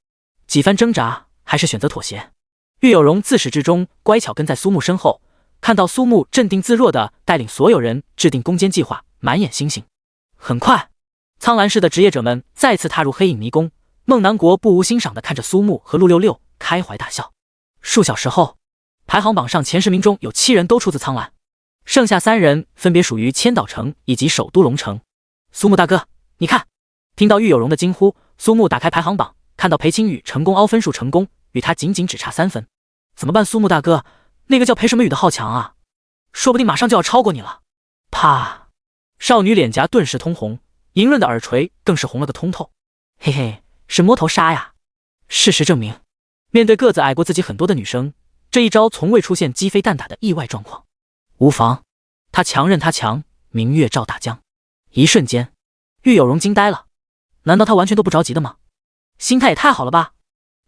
几番挣扎还是选择妥协。岳有容自始至终乖巧跟在苏木身后，看到苏木镇定自若地带领所有人制定攻坚计划，满眼星星。很快，苍兰市的职业者们再次踏入黑影迷宫，孟南国不无欣赏地看着苏木和陆66，开怀大笑。数小时后，排行榜上前10名中有7人都出自苍兰，剩下3人分别属于千岛城以及首都龙城。苏木大哥，你看！听到玉有容的惊呼，苏木打开排行榜，看到裴青雨成功凹分数成功，与他仅只差3分。怎么办，苏木大哥？那个叫裴什么雨的好强啊，说不定马上就要超过你了。啪！少女脸颊顿时通红，莹润的耳垂更是红了个通透。嘿嘿，是摸头杀呀！事实证明，面对个子矮过自己很多的女生，这一招从未出现鸡飞蛋打的意外状况。无妨，他强任他强，明月照大江。一瞬间，玉有容惊呆了，难道他完全都不着急的吗？心态也太好了吧！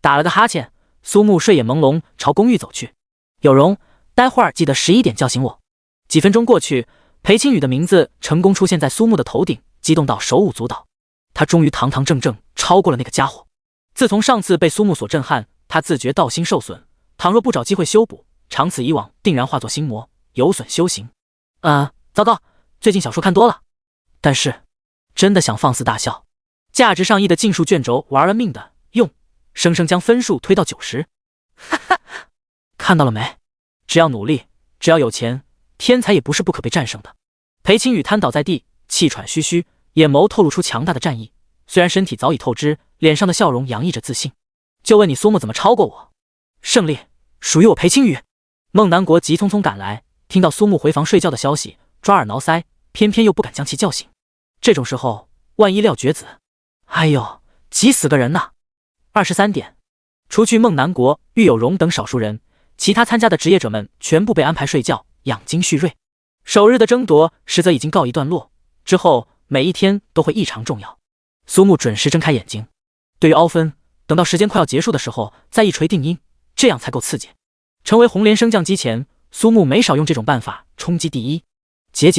打了个哈欠，苏木睡眼朦胧朝公寓走去。有容，待会儿记得11点叫醒我。几分钟过去，裴青雨的名字成功出现在苏木的头顶，激动到手舞足蹈。他终于堂堂正正超过了那个家伙。自从上次被苏木所震撼，他自觉道心受损，倘若不找机会修补，长此以往定然化作心魔，有损修行。糟糕，最近小说看多了。但是真的想放肆大笑，价值上亿的竞数卷轴玩了命的用，生生将分数推到90。哈哈，看到了没？只要努力，只要有钱，天才也不是不可被战胜的。裴青雨瘫倒在地，气喘吁吁，眼眸透露出强大的战意。虽然身体早已透支，脸上的笑容洋溢着自信。就问你苏木怎么超过我？胜利属于我裴青雨。孟南国急匆匆赶来，听到苏木回房睡觉的消息，抓耳挠腮，偏偏又不敢将其叫醒。这种时候，万一撂蹶子，哎呦，急死个人呐！23点，除去孟南国、玉有容等少数人，其他参加的职业者们全部被安排睡觉，养精蓄锐。首日的争夺实则已经告一段落，之后每一天都会异常重要。苏木准时睁开眼睛，对于凹分，等到时间快要结束的时候再一锤定音，这样才够刺激。成为红莲升降机前，苏木没少用这种办法冲击第一。结。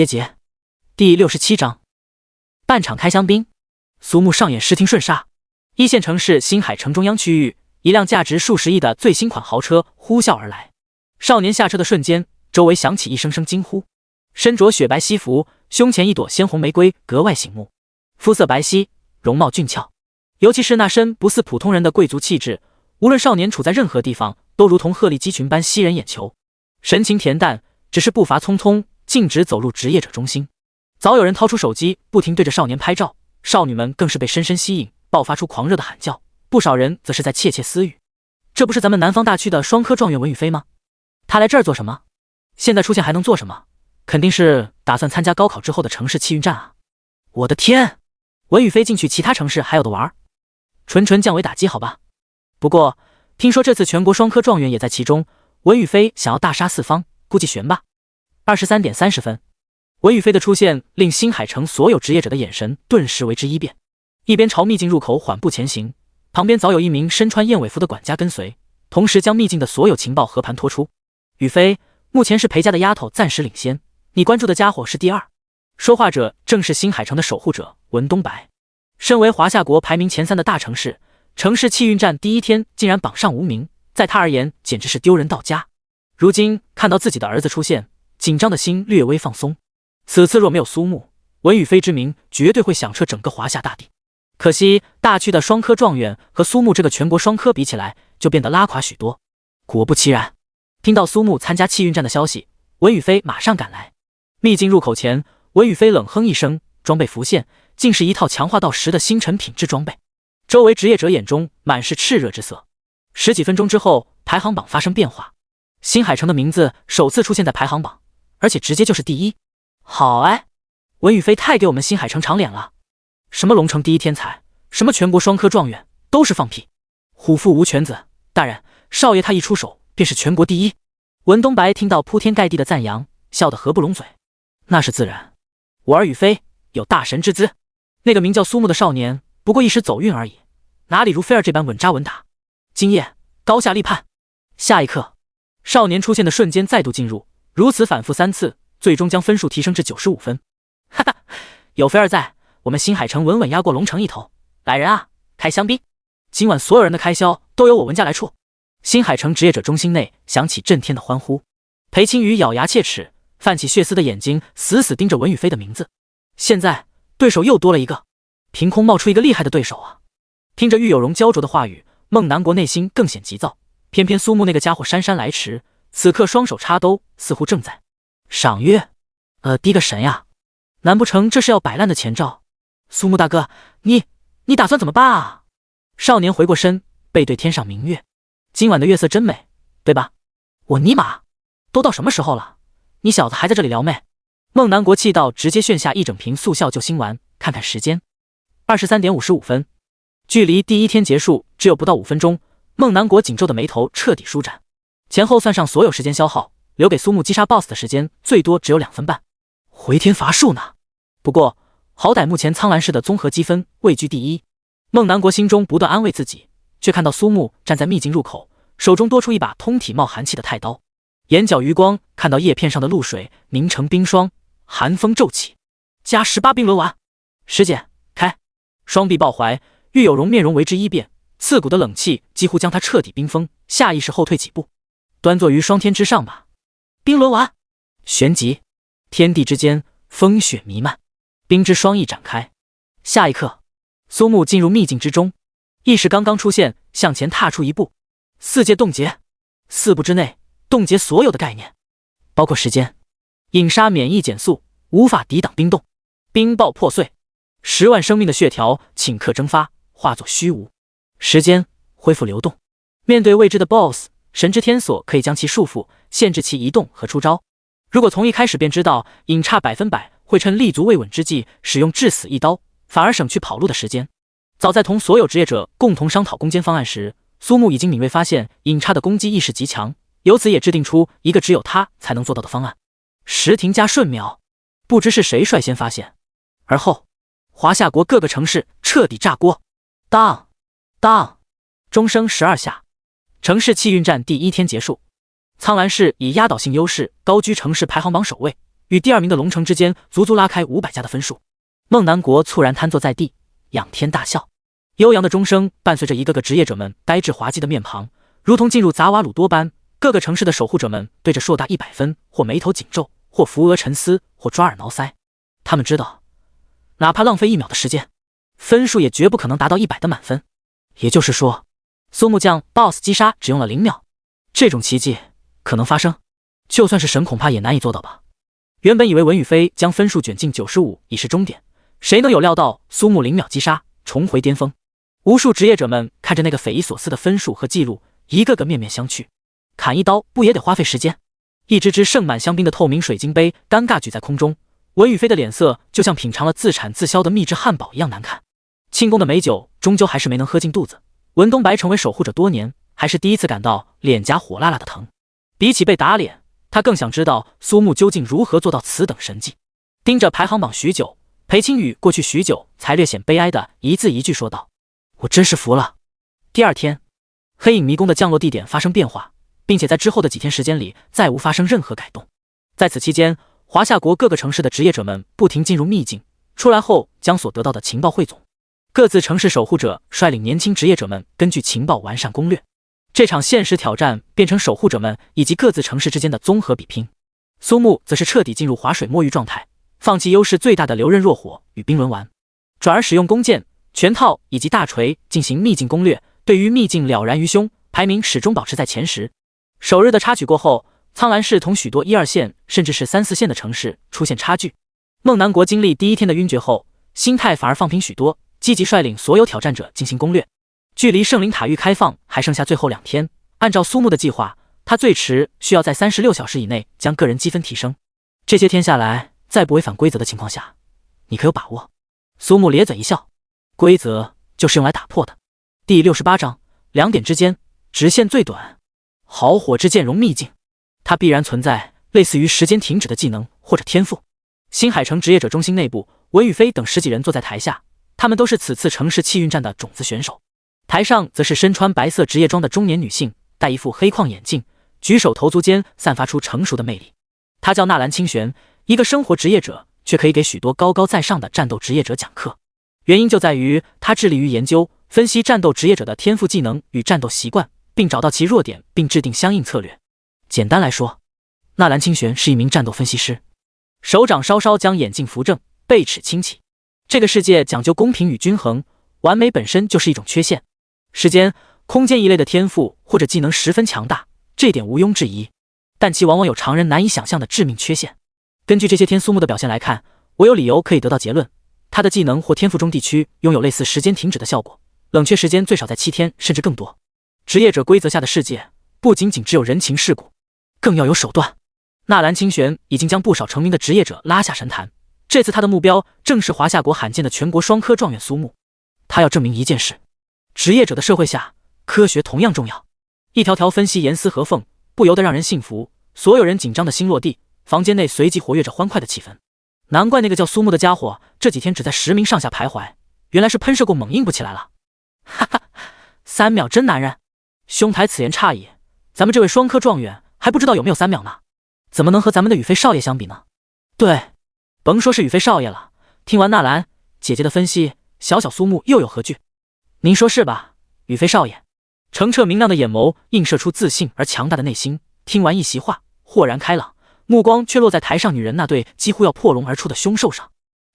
第67章，半场开香槟。苏木上演视听瞬杀，一线城市新海城中央区域，一辆价值数十亿的最新款豪车呼啸而来。少年下车的瞬间，周围响起一声声惊呼。身着雪白西服，胸前一朵鲜红玫瑰格外醒目，肤色白皙，容貌俊俏，尤其是那身不似普通人的贵族气质，无论少年处在任何地方，都如同鹤立鸡群般吸人眼球。神情恬淡，只是步伐匆匆，径直走入职业者中心。早有人掏出手机，不停对着少年拍照，少女们更是被深深吸引，爆发出狂热的喊叫。不少人则是在窃窃私语：这不是咱们南方大区的双科状元文宇飞吗？他来这儿做什么？现在出现还能做什么？肯定是打算参加高考之后的城市气运战啊！我的天，文宇飞进去其他城市还有的玩，纯纯降维打击好吧。不过听说这次全国双科状元也在其中，文宇飞想要大杀四方，估计悬吧。23点30分，文宇飞的出现令新海诚所有职业者的眼神顿时为之一变，一边朝秘境入口缓步前行，旁边早有一名身穿燕尾服的管家跟随，同时将秘境的所有情报和盘托出。宇飞，目前是裴家的丫头暂时领先，你关注的家伙是第二。说话者正是新海诚的守护者文东白。身为华夏国排名前3的大城市，城市气运战第一天竟然榜上无名，在他而言简直是丢人到家。如今看到自己的儿子出现，紧张的心略微放松。此次若没有苏木，文宇飞之名绝对会响彻整个华夏大地。可惜大区的双科状元和苏木这个全国双科比起来，就变得拉垮许多。果不其然，听到苏木参加气运战的消息，文宇飞马上赶来。秘境入口前，文宇飞冷哼一声，装备浮现，竟是一套强化到10的星辰品质装备。周围职业者眼中满是炽热之色。10几分钟之后，排行榜发生变化，新海诚的名字首次出现在排行榜，而且直接就是第一。好哎，文宇飞太给我们新海诚长脸了。什么龙城第一天才，什么全国双科状元，都是放屁。虎父无犬子，大人，少爷他一出手便是全国第一。文东白听到铺天盖地的赞扬，笑得合不拢嘴。那是自然，我儿宇飞有大神之姿，那个名叫苏木的少年不过一时走运而已，哪里如菲儿这般稳扎稳打。今夜高下立判。下一刻，少年出现的瞬间再度进入，如此反复3次，最终将分数提升至95分。哈哈，有菲儿在，我们新海诚稳稳压过龙城一头。来人啊，开香槟！今晚所有人的开销都由我文家来出。新海诚职业者中心内响起震天的欢呼。裴青宇咬牙切齿，泛起血丝的眼睛死死盯着文宇飞的名字。现在对手又多了一个，凭空冒出一个厉害的对手啊！听着玉有容焦灼的话语，孟南国内心更显急躁。偏偏苏木那个家伙姗姗来迟，此刻双手插兜，似乎正在赏月。滴个神呀！难不成这是要摆烂的前兆？苏木大哥，你打算怎么办啊？少年回过身，背对天上明月。今晚的月色真美，对吧？我尼玛，都到什么时候了？你小子还在这里撩妹？孟南国气到直接炫下一整瓶速效救心丸。看看时间，23点55分，距离第一天结束只有不到5分钟。孟南国紧皱的眉头彻底舒展，前后算上所有时间消耗，留给苏木击杀 BOSS 的时间最多只有2分半。回天乏术呢？不过好歹目前苍兰市的综合积分位居第一。孟南国心中不断安慰自己，却看到苏木站在秘境入口，手中多出一把通体冒寒气的太刀，眼角余光看到叶片上的露水凝成冰霜，寒风骤起。加18冰轮丸，师姐开！双臂抱怀，玉有容面容为之一变，刺骨的冷气几乎将他彻底冰封，下意识后退几步，端坐于霜天之上吧。冰轮丸，旋即天地之间风雪弥漫，冰之双翼展开。下一刻，苏木进入秘境之中，意识刚刚出现，向前踏出一步，4界冻结，4步之内冻结所有的概念，包括时间。影杀免疫减速，无法抵挡冰冻，冰爆破碎，10万生命的血条顷刻蒸发，化作虚无。时间恢复流动。面对未知的 BOSS， 神之天锁可以将其束缚，限制其移动和出招。如果从一开始便知道影差100%会趁立足未稳之际使用致死一刀，反而省去跑路的时间。早在同所有职业者共同商讨攻坚方案时，苏木已经敏锐发现影差的攻击意识极强，由此也制定出一个只有他才能做到的方案：时停加瞬秒。不知是谁率先发现，而后华夏国各个城市彻底炸锅。当当，钟声12下，城市气运战第一天结束。苍兰市以压倒性优势高居城市排行榜首位，与第2名的龙城之间足足拉开500家的分数。孟南国猝然瘫坐在地，仰天大笑。悠扬的钟声伴随着一个个职业者们呆滞滑稽的面庞，如同进入杂瓦鲁多般。各个城市的守护者们对着硕大100分，或眉头紧皱，或扶额沉思，或抓耳挠腮。他们知道，哪怕浪费1秒的时间，分数也绝不可能达到100的满分。也就是说，苏木将 BOSS 击杀只用了0秒，这种奇迹可能发生，就算是神恐怕也难以做到吧。原本以为文宇飞将分数卷进95已是终点，谁能有料到苏木0秒击杀，重回巅峰。无数职业者们看着那个匪夷所思的分数和记录，一个个面面相觑。砍一刀不也得花费时间？一只只盛满香槟的透明水晶杯尴尬举在空中，文宇飞的脸色就像品尝了自产自销的秘制汉堡一样难看。庆功的美酒终究还是没能喝进肚子。文东白成为守护者多年，还是第一次感到脸颊火辣辣的疼。比起被打脸，他更想知道苏木究竟如何做到此等神迹。盯着排行榜许久，裴青雨过去许久才略显悲哀的一字一句说道：“我真是服了。”第二天，黑影迷宫的降落地点发生变化，并且在之后的几天时间里再无发生任何改动。在此期间，华夏国各个城市的职业者们不停进入秘境，出来后将所得到的情报汇总。各自城市守护者率领年轻职业者们根据情报完善攻略。这场现实挑战变成守护者们以及各自城市之间的综合比拼。苏木则是彻底进入划水摸鱼状态，放弃优势最大的流刃若火与冰轮丸，转而使用弓箭、拳套以及大锤进行秘境攻略，对于秘境了然于胸，排名始终保持在前10。首日的插曲过后，苍兰市同许多1、2线甚至是3、4线的城市出现差距。孟南国经历第一天的晕厥后，心态反而放平许多，积极率领所有挑战者进行攻略。距离圣灵塔域开放还剩下最后2天，按照苏木的计划，他最迟需要在36小时以内将个人积分提升。这些天下来，在不违反规则的情况下，你可有把握？苏木咧嘴一笑，规则就是用来打破的。第68章，2点之间，直线最短。好火之剑容秘境，它必然存在类似于时间停止的技能或者天赋。新海城职业者中心内部，文宇飞等10几人坐在台下，他们都是此次城市气运战的种子选手。台上则是身穿白色职业装的中年女性，戴一副黑框眼镜，举手投足间散发出成熟的魅力。她叫纳兰清玄，一个生活职业者，却可以给许多高高在上的战斗职业者讲课。原因就在于她致力于研究、分析战斗职业者的天赋技能与战斗习惯，并找到其弱点，并制定相应策略。简单来说，纳兰清玄是一名战斗分析师。手掌稍稍将眼镜扶正，背齿轻启。这个世界讲究公平与均衡，完美本身就是一种缺陷。时间、空间一类的天赋或者技能十分强大，这点毋庸置疑，但其往往有常人难以想象的致命缺陷。根据这些天苏木的表现来看，我有理由可以得到结论，他的技能或天赋中地区拥有类似时间停止的效果，冷却时间最少在7天甚至更多。职业者规则下的世界，不仅仅只有人情世故，更要有手段。纳兰清玄已经将不少成名的职业者拉下神坛，这次他的目标正是华夏国罕见的全国双科状元苏木。他要证明一件事，职业者的社会下，科学同样重要。一条条分析严丝合缝，不由得让人信服。所有人紧张的心落地，房间内随即活跃着欢快的气氛。难怪那个叫苏木的家伙这几天只在10名上下徘徊，原来是喷射过猛硬不起来了。哈哈，3秒真男人。兄台此言差矣，咱们这位双科状元还不知道有没有3秒呢，怎么能和咱们的宇飞少爷相比呢？对，甭说是宇飞少爷了，听完纳兰姐姐的分析，小苏木又有何惧？您说是吧，宇飞少爷？澄澈明亮的眼眸映射出自信而强大的内心，听完一席话，豁然开朗，目光却落在台上女人那对几乎要破笼而出的胸兽上。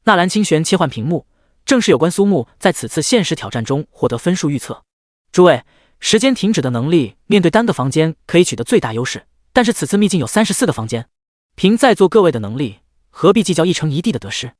纳兰清玄切换屏幕，正是有关苏木在此次现实挑战中获得分数预测。诸位，时间停止的能力面对单个房间可以取得最大优势，但是此次秘境有34个房间，凭在座各位的能力，何必计较一城一地的得失？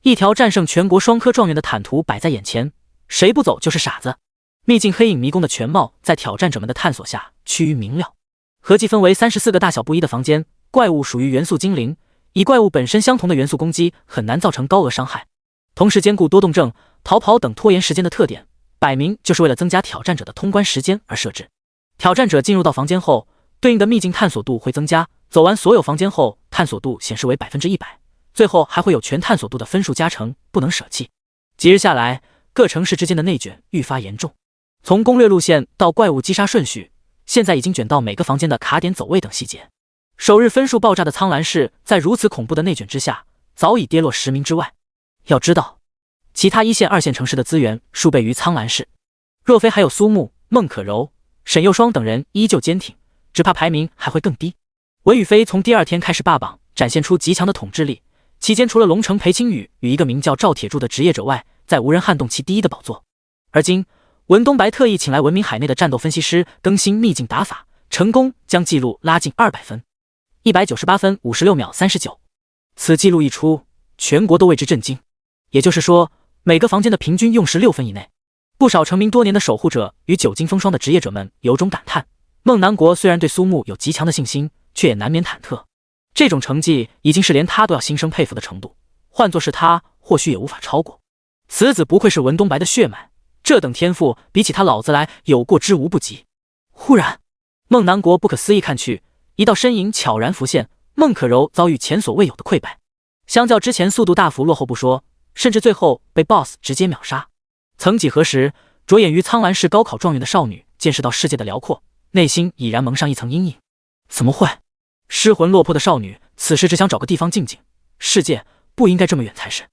一条战胜全国双科状元的坦途摆在眼前，谁不走就是傻子。秘境黑影迷宫的全貌在挑战者们的探索下趋于明了。合计分为34个大小不一的房间，怪物属于元素精灵，以怪物本身相同的元素攻击很难造成高额伤害，同时兼顾多动症、逃跑等拖延时间的特点，摆明就是为了增加挑战者的通关时间而设置。挑战者进入到房间后，对应的秘境探索度会增加，走完所有房间后，探索度显示为100%，最后还会有全探索度的分数加成，不能舍弃。几日下来，各城市之间的内卷愈发严重，从攻略路线到怪物击杀顺序，现在已经卷到每个房间的卡点走位等细节。首日分数爆炸的苍兰市，在如此恐怖的内卷之下，早已跌落10名之外。要知道，其他1线、2线城市的资源数倍于苍兰市，若非还有苏木、孟可柔、沈幼霜等人依旧坚挺，只怕排名还会更低。文宇飞从第2天开始霸榜，展现出极强的统治力。期间除了龙城裴青雨与一个名叫赵铁柱的职业者外，再无人撼动其第1的宝座。而今文东白特意请来闻名海内的战斗分析师更新秘境打法，成功将记录拉近200分，198分56秒39。此记录一出，全国都为之震惊。也就是说，每个房间的平均用时6分以内。不少成名多年的守护者与久经风霜的职业者们由衷感叹，孟南国虽然对苏木有极强的信心，却也难免忐忑。这种成绩已经是连他都要心生佩服的程度，换作是他，或许也无法超过。此子不愧是文东白的血脉，这等天赋比起他老子来有过之无不及。忽然，孟南国不可思议看去，一道身影悄然浮现。孟可柔遭遇前所未有的溃败，相较之前速度大幅落后不说，甚至最后被 BOSS 直接秒杀。曾几何时，着眼于苍兰市高考状元的少女见识到世界的辽阔，内心已然蒙上一层阴影。怎么会？失魂落魄的少女此时只想找个地方静静，世界不应该这么远才是。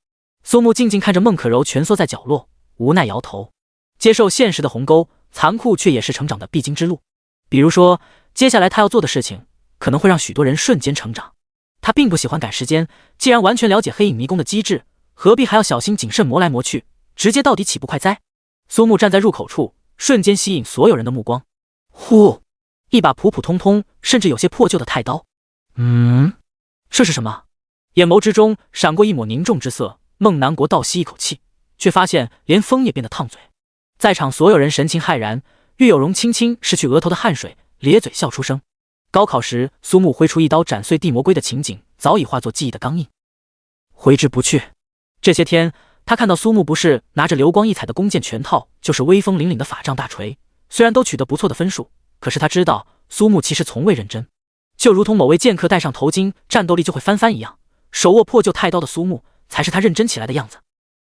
苏木静静看着孟可柔蜷缩在角落，无奈摇头。接受现实的鸿沟，残酷却也是成长的必经之路。比如说，接下来他要做的事情可能会让许多人瞬间成长。他并不喜欢赶时间，既然完全了解黑影迷宫的机制，何必还要小心谨慎磨来磨去，直接到底岂不快哉？苏木站在入口处，瞬间吸引所有人的目光。呼，一把普普通通甚至有些破旧的太刀。这是什么？眼眸之中闪过一抹凝重之色，孟南国倒吸一口气，却发现连风也变得烫嘴。在场所有人神情骇然，玉有容轻轻拭去额头的汗水，咧嘴笑出声。高考时苏木挥出一刀斩碎地魔龟的情景早已化作记忆的钢印，挥之不去。这些天他看到苏木不是拿着流光溢彩的弓箭拳套，就是威风凛凛的法杖大锤，虽然都取得不错的分数，可是他知道苏木其实从未认真，就如同某位剑客戴上头巾战斗力就会翻番一样，手握破旧太刀的苏木才是他认真起来的样子。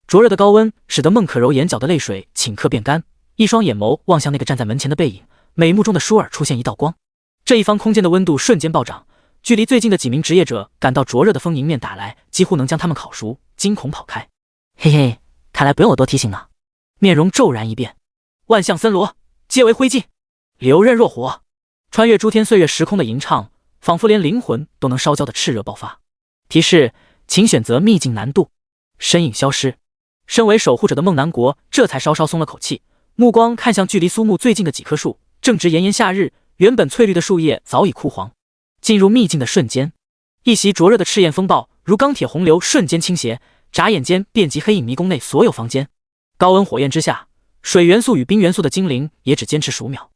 灼热的高温使得孟可柔眼角的泪水顷刻变干，一双眼眸望向那个站在门前的背影，美目中的舒尔出现一道光。这一方空间的温度瞬间暴涨，距离最近的几名职业者感到灼热的风迎面打来，几乎能将他们烤熟，惊恐跑开。嘿嘿，看来不用我多提醒了。面容骤然一变，万象森罗，皆为灰烬，流刃若火，穿越诸天岁月时空的吟唱，仿佛连灵魂都能烧焦的炽热爆发。提示：请选择秘境难度。身影消失，身为守护者的孟南国这才稍稍松了口气，目光看向距离苏木最近的几棵树，正值炎炎夏日，原本翠绿的树叶早已枯黄。进入秘境的瞬间，一袭灼热的赤焰风暴如钢铁洪流瞬间倾斜，眨眼间遍及黑影迷宫内所有房间。高温火焰之下，水元素与冰元素的精灵也只坚持数秒。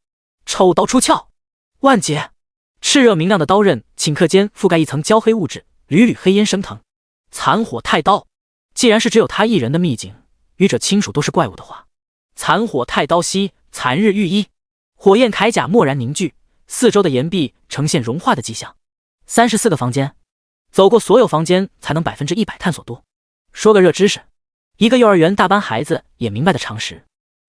抽刀出鞘，万劫！炽热明亮的刀刃顷刻间覆盖一层焦黑物质，缕缕黑烟升腾。残火太刀，既然是只有他一人的秘境，愚者亲属都是怪物的话，残火太刀息，残日御衣。火焰铠甲蓦然凝聚，四周的岩壁呈现融化的迹象。34个房间，走过所有房间才能100%探索度。说个热知识，一个幼儿园大班孩子也明白的常识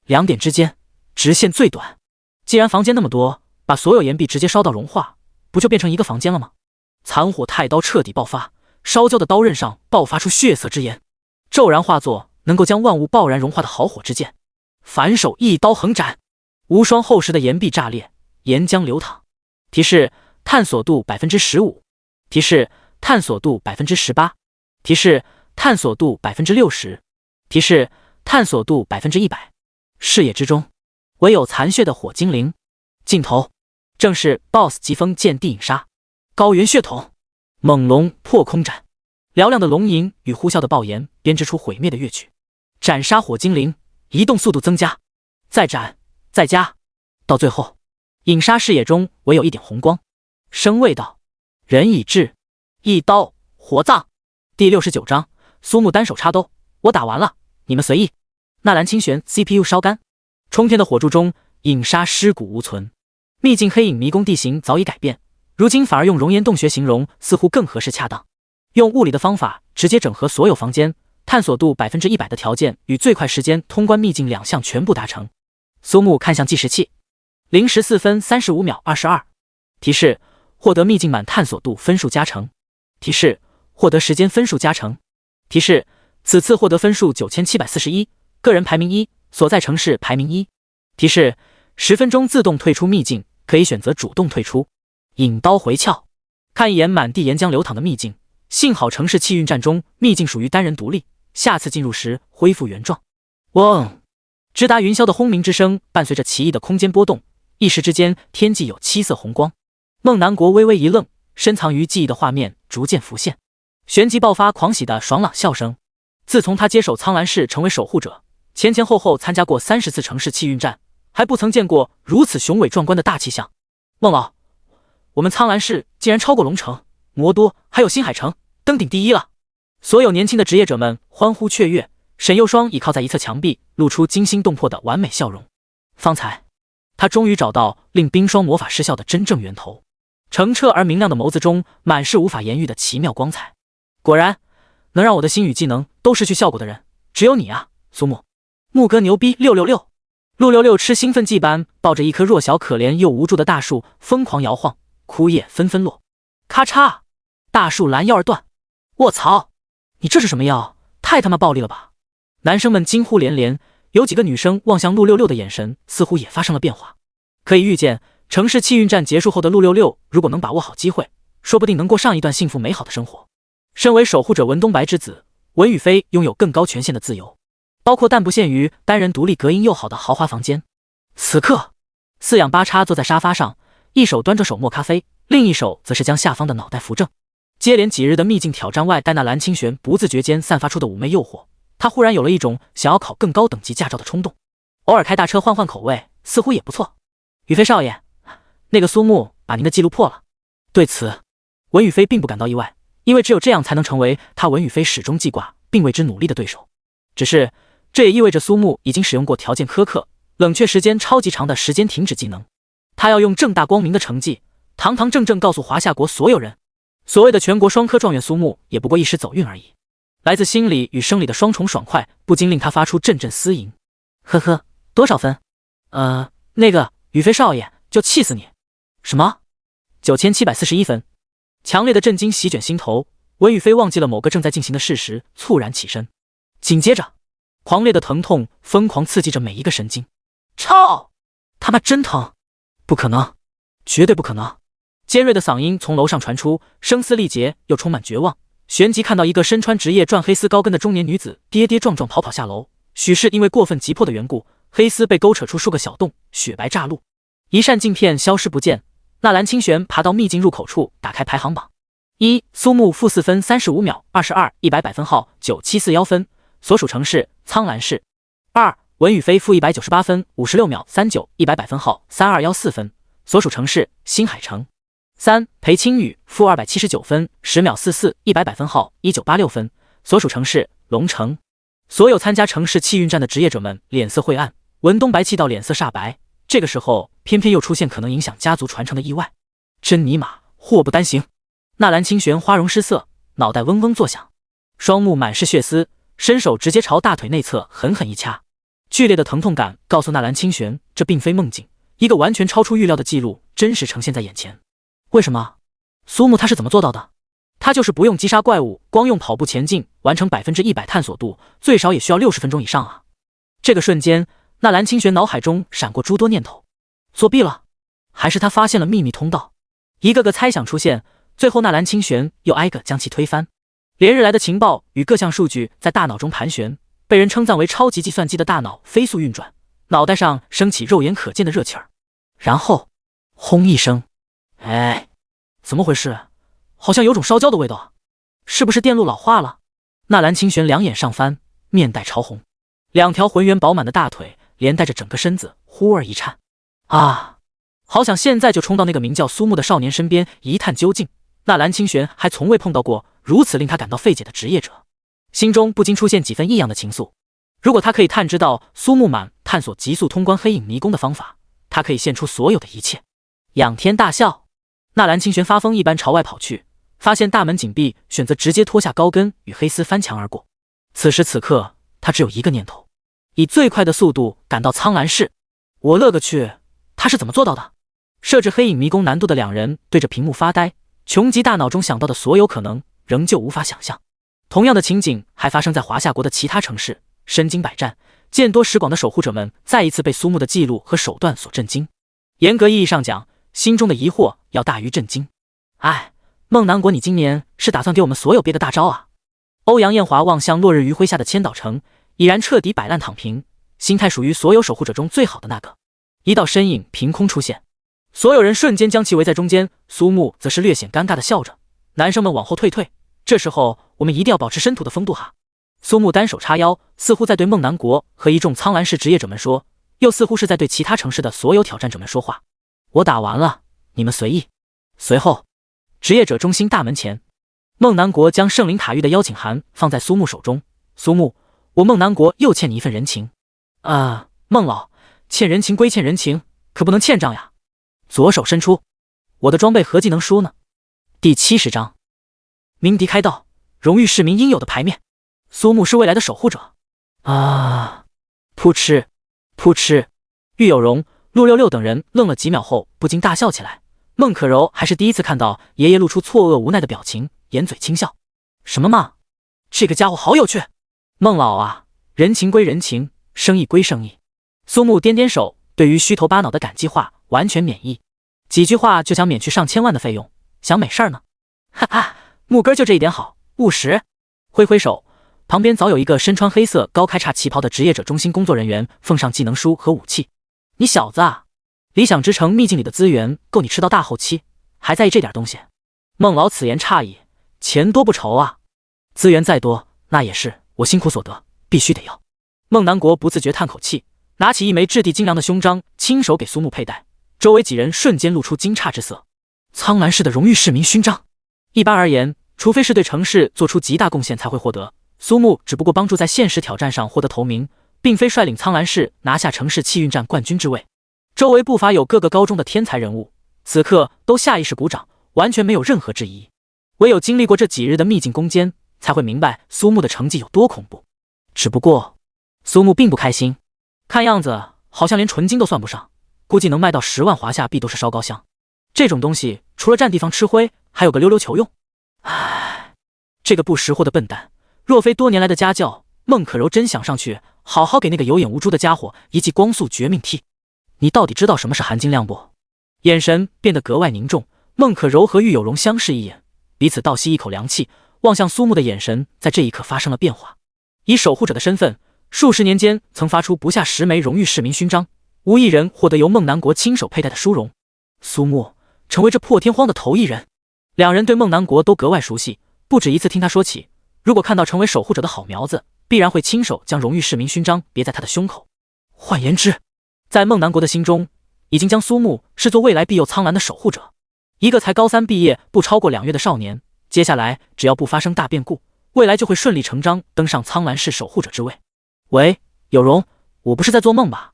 ，2点之间直线最短。既然房间那么多，把所有岩壁直接烧到融化，不就变成一个房间了吗？残火太刀彻底爆发，烧焦的刀刃上爆发出血色之炎，骤然化作能够将万物爆然融化的好火之剑，反手一刀横斩，无双厚实的岩壁炸裂，岩浆流淌。提示：探索度 15%。提示：探索度 18%。提示：探索度 60%。提示：探索度 100%。视野之中，唯有残血的火精灵。镜头正是 BOSS 疾风剑地影杀，高原血统，猛龙破空斩。嘹亮的龙吟与呼啸的爆炎编织出毁灭的乐曲。斩杀火精灵，移动速度增加，再斩，再加，到最后，影杀视野中唯有一点红光。声未到，人已至，一刀火葬。第69章，苏木单手插兜，我打完了，你们随意。纳兰清玄 CPU 烧干，冲天的火柱中，影杀尸骨无存。秘境黑影迷宫地形早已改变，如今反而用熔岩洞穴形容似乎更合适恰当。用物理的方法直接整合所有房间，探索度 100% 的条件与最快时间通关秘境2项全部达成。苏木看向计时器，0时4分35秒22。提示：获得秘境满探索度分数加成。提示：获得时间分数加成。提示：此次获得分数9741，个人排名1，所在城市排名1。提示：10分钟自动退出秘境，可以选择主动退出。引刀回鞘，看一眼满地岩浆流淌的秘境，幸好城市气运战中秘境属于单人独立，下次进入时恢复原状。嗡！直达云霄的轰鸣之声伴随着奇异的空间波动，一时之间天际有7色红光。孟南国微微一愣，深藏于记忆的画面逐渐浮现，旋即爆发狂喜的爽朗笑声。自从他接手苍兰市成为守护者，前后后参加过30次城市气运战，还不曾见过如此雄伟壮观的大气象。孟老，我们苍兰市竟然超过龙城、魔都还有新海城，登顶第一了！所有年轻的职业者们欢呼雀跃。沈幼霜倚靠在一侧墙壁，露出惊心动魄的完美笑容。方才，他终于找到令冰霜魔法失效的真正源头。澄澈而明亮的眸子中满是无法言喻的奇妙光彩。果然，能让我的心语技能都失去效果的人，只有你啊，苏木。木哥牛逼666！陆六六吃兴奋剂般抱着一棵弱小可怜又无助的大树疯狂摇晃，枯叶纷纷落。咔嚓，大树拦腰而断。卧槽，你这是什么药？太他妈暴力了吧！男生们惊呼连连，有几个女生望向陆六六的眼神似乎也发生了变化。可以预见，城市气运战结束后的陆六六如果能把握好机会，说不定能过上一段幸福美好的生活。身为守护者文东白之子，文宇飞拥有更高权限的自由，包括但不限于单人独立隔音又好的豪华房间。此刻，四仰八叉坐在沙发上，一手端着手磨咖啡，另一手则是将下方的脑袋扶正。接连几日的秘境挑战外带那蓝清玄不自觉间散发出的妩媚诱惑，他忽然有了一种想要考更高等级驾照的冲动。偶尔开大车换换口味，似乎也不错。宇飞少爷，那个苏木把您的记录破了。对此，文宇飞并不感到意外，因为只有这样才能成为他文宇飞始终记挂并为之努力的对手。只是这也意味着苏木已经使用过条件苛刻、冷却时间超级长的时间停止技能。他要用正大光明的成绩，堂堂正正告诉华夏国所有人，所谓的全国双科状元苏木也不过一时走运而已。来自心理与生理的双重爽快不禁令他发出阵阵私淫。呵呵，多少分？那个宇飞少爷就气死你。什么？9741分。强烈的震惊席卷心头，文宇飞忘记了某个正在进行的事实，猝然起身。紧接着，狂烈的疼痛疯狂刺激着每一个神经。操！他妈真疼！不可能，绝对不可能！尖锐的嗓音从楼上传出，声嘶力竭又充满绝望。旋即看到一个身穿职业缎黑丝高跟的中年女子跌跌撞撞逃跑下楼，许是因为过分急迫的缘故，黑丝被勾扯出数个小洞，雪白乍露。一扇镜片消失不见，纳兰清玄爬到秘境入口处，打开排行榜。1. 苏木负4分35秒22 100百分号9741分，所属城市苍兰市。2. 文宇飞负198分56秒39 100百分号3214分，所属城市新海城。3. 裴青宇负279分10秒44 100百分号1986分，所属城市龙城。所有参加城市气运战的职业者们脸色晦暗，文东白气到脸色煞白。这个时候偏偏又出现可能影响家族传承的意外，真尼玛祸不单行。纳兰清玄花容失色，脑袋嗡嗡作响，双目满是血丝，伸手直接朝大腿内侧狠狠一掐。剧烈的疼痛感告诉纳兰清玄，这并非梦境，一个完全超出预料的记录真实呈现在眼前。为什么？苏木他是怎么做到的？他就是不用击杀怪物，光用跑步前进完成100%探索度，最少也需要60分钟以上啊！这个瞬间，纳兰清玄脑海中闪过诸多念头：作弊了，还是他发现了秘密通道？一个个猜想出现，最后纳兰清玄又挨个将其推翻。连日来的情报与各项数据在大脑中盘旋，被人称赞为超级计算机的大脑飞速运转，脑袋上升起肉眼可见的热气儿。然后，轰一声。哎，怎么回事？好像有种烧焦的味道，是不是电路老化了？纳兰清玄两眼上翻，面带潮红，两条浑圆饱满的大腿连带着整个身子忽而一颤。啊，好想现在就冲到那个名叫苏木的少年身边一探究竟。纳兰清玄还从未碰到过如此令他感到费解的职业者，心中不禁出现几分异样的情愫。如果他可以探知到苏木满探索急速通关黑影迷宫的方法，他可以献出所有的一切。仰天大笑，纳兰清玄发疯一般朝外跑去，发现大门紧闭，选择直接脱下高跟与黑丝翻墙而过。此时此刻，他只有一个念头：以最快的速度赶到苍兰市。我勒个去，他是怎么做到的？设置黑影迷宫难度的两人对着屏幕发呆，穷极大脑中想到的所有可能，仍旧无法想象。同样的情景还发生在华夏国的其他城市，身经百战、见多识广的守护者们再一次被苏木的记录和手段所震惊。严格意义上讲，心中的疑惑要大于震惊。哎，孟南国，你今年是打算给我们所有憋个大招啊？欧阳艳华望向落日余晖下的千岛城，已然彻底摆烂躺平，心态属于所有守护者中最好的那个。一道身影凭空出现，所有人瞬间将其围在中间，苏木则是略显尴尬的笑着。男生们往后退，这时候我们一定要保持深土的风度哈。苏木单手叉腰，似乎在对孟南国和一众苍蓝市职业者们说，又似乎是在对其他城市的所有挑战者们说话。我打完了，你们随意。随后，职业者中心大门前，孟南国将圣灵塔域的邀请函放在苏木手中。苏木，我孟南国又欠你一份人情。孟老，欠人情归欠人情，可不能欠账呀。左手伸出，我的装备何计能输呢？第70章，鸣笛开道，荣誉市民应有的牌面。苏木是未来的守护者。噗嗤，噗嗤。玉有容、陆六六等人愣了几秒后，不禁大笑起来。孟可柔还是第一次看到爷爷露出错愕无奈的表情，掩嘴轻笑。什么嘛，这个家伙好有趣。孟老啊，人情归人情，生意归生意。苏木掂掂手，对于虚头巴脑的感激话完全免疫，几句话就想免去上千万的费用，想美事儿呢。哈哈，木根就这一点好，务实。挥挥手，旁边早有一个身穿黑色高开叉旗袍的职业者中心工作人员奉上技能书和武器。你小子啊，理想之城秘境里的资源够你吃到大后期，还在意这点东西？孟老此言差矣，钱多不愁啊，资源再多，那也是我辛苦所得，必须得要。孟南国不自觉叹口气，拿起一枚质地精良的胸章，亲手给苏木佩戴。周围几人瞬间露出惊诧之色。苍蓝市的荣誉市民勋章，一般而言，除非是对城市做出极大贡献才会获得。苏木只不过帮助在现实挑战上获得头名，并非率领苍蓝市拿下城市气运战冠军之位。周围不乏有各个高中的天才人物，此刻都下意识鼓掌，完全没有任何质疑。唯有经历过这几日的秘境攻坚，才会明白苏木的成绩有多恐怖。只不过苏木并不开心，看样子好像连纯金都算不上，估计能卖到10万华夏币都是烧高香。这种东西除了占地方吃灰，还有个溜溜球用。唉，这个不识货的笨蛋，若非多年来的家教，孟可柔真想上去好好给那个有眼无珠的家伙一记光速绝命踢。你到底知道什么是含金量不？眼神变得格外凝重，孟可柔和玉有容相视一眼，彼此倒吸一口凉气，望向苏木的眼神在这一刻发生了变化。以守护者的身份，数十年间曾发出不下10枚荣誉市民勋章，无一人获得由孟南国亲手佩戴的殊荣。苏木成为这破天荒的头一人。两人对孟南国都格外熟悉，不止一次听他说起，如果看到成为守护者的好苗子，必然会亲手将荣誉市民勋章别在他的胸口。换言之，在孟南国的心中，已经将苏木视作未来庇佑苍蓝的守护者。一个才高3毕业不超过2月的少年，接下来只要不发生大变故，未来就会顺理成章登上苍蓝市守护者之位。喂，有容，我不是在做梦吧？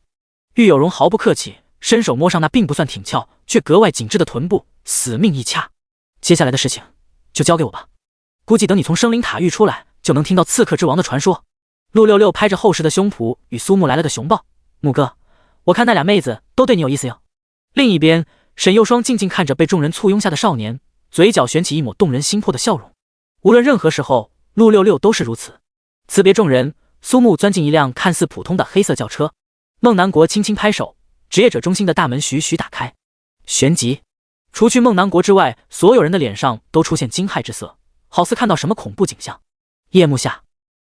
玉有容毫不客气，伸手摸上那并不算挺翘却格外紧致的臀部，死命一掐。接下来的事情就交给我吧，估计等你从生灵塔域出来，就能听到刺客之王的传说。陆六六拍着厚实的胸脯与苏木来了个熊抱。木哥，我看那俩妹子都对你有意思哟。另一边，沈幼霜静静看着被众人簇拥下的少年，嘴角悬起一抹动人心魄的笑容。无论任何时候，陆六六都是如此。辞别众人，苏木钻进一辆看似普通的黑色轿车。孟南国轻轻拍手，职业者中心的大门徐徐打开。旋即，除去孟南国之外，所有人的脸上都出现惊骇之色，好似看到什么恐怖景象。夜幕下，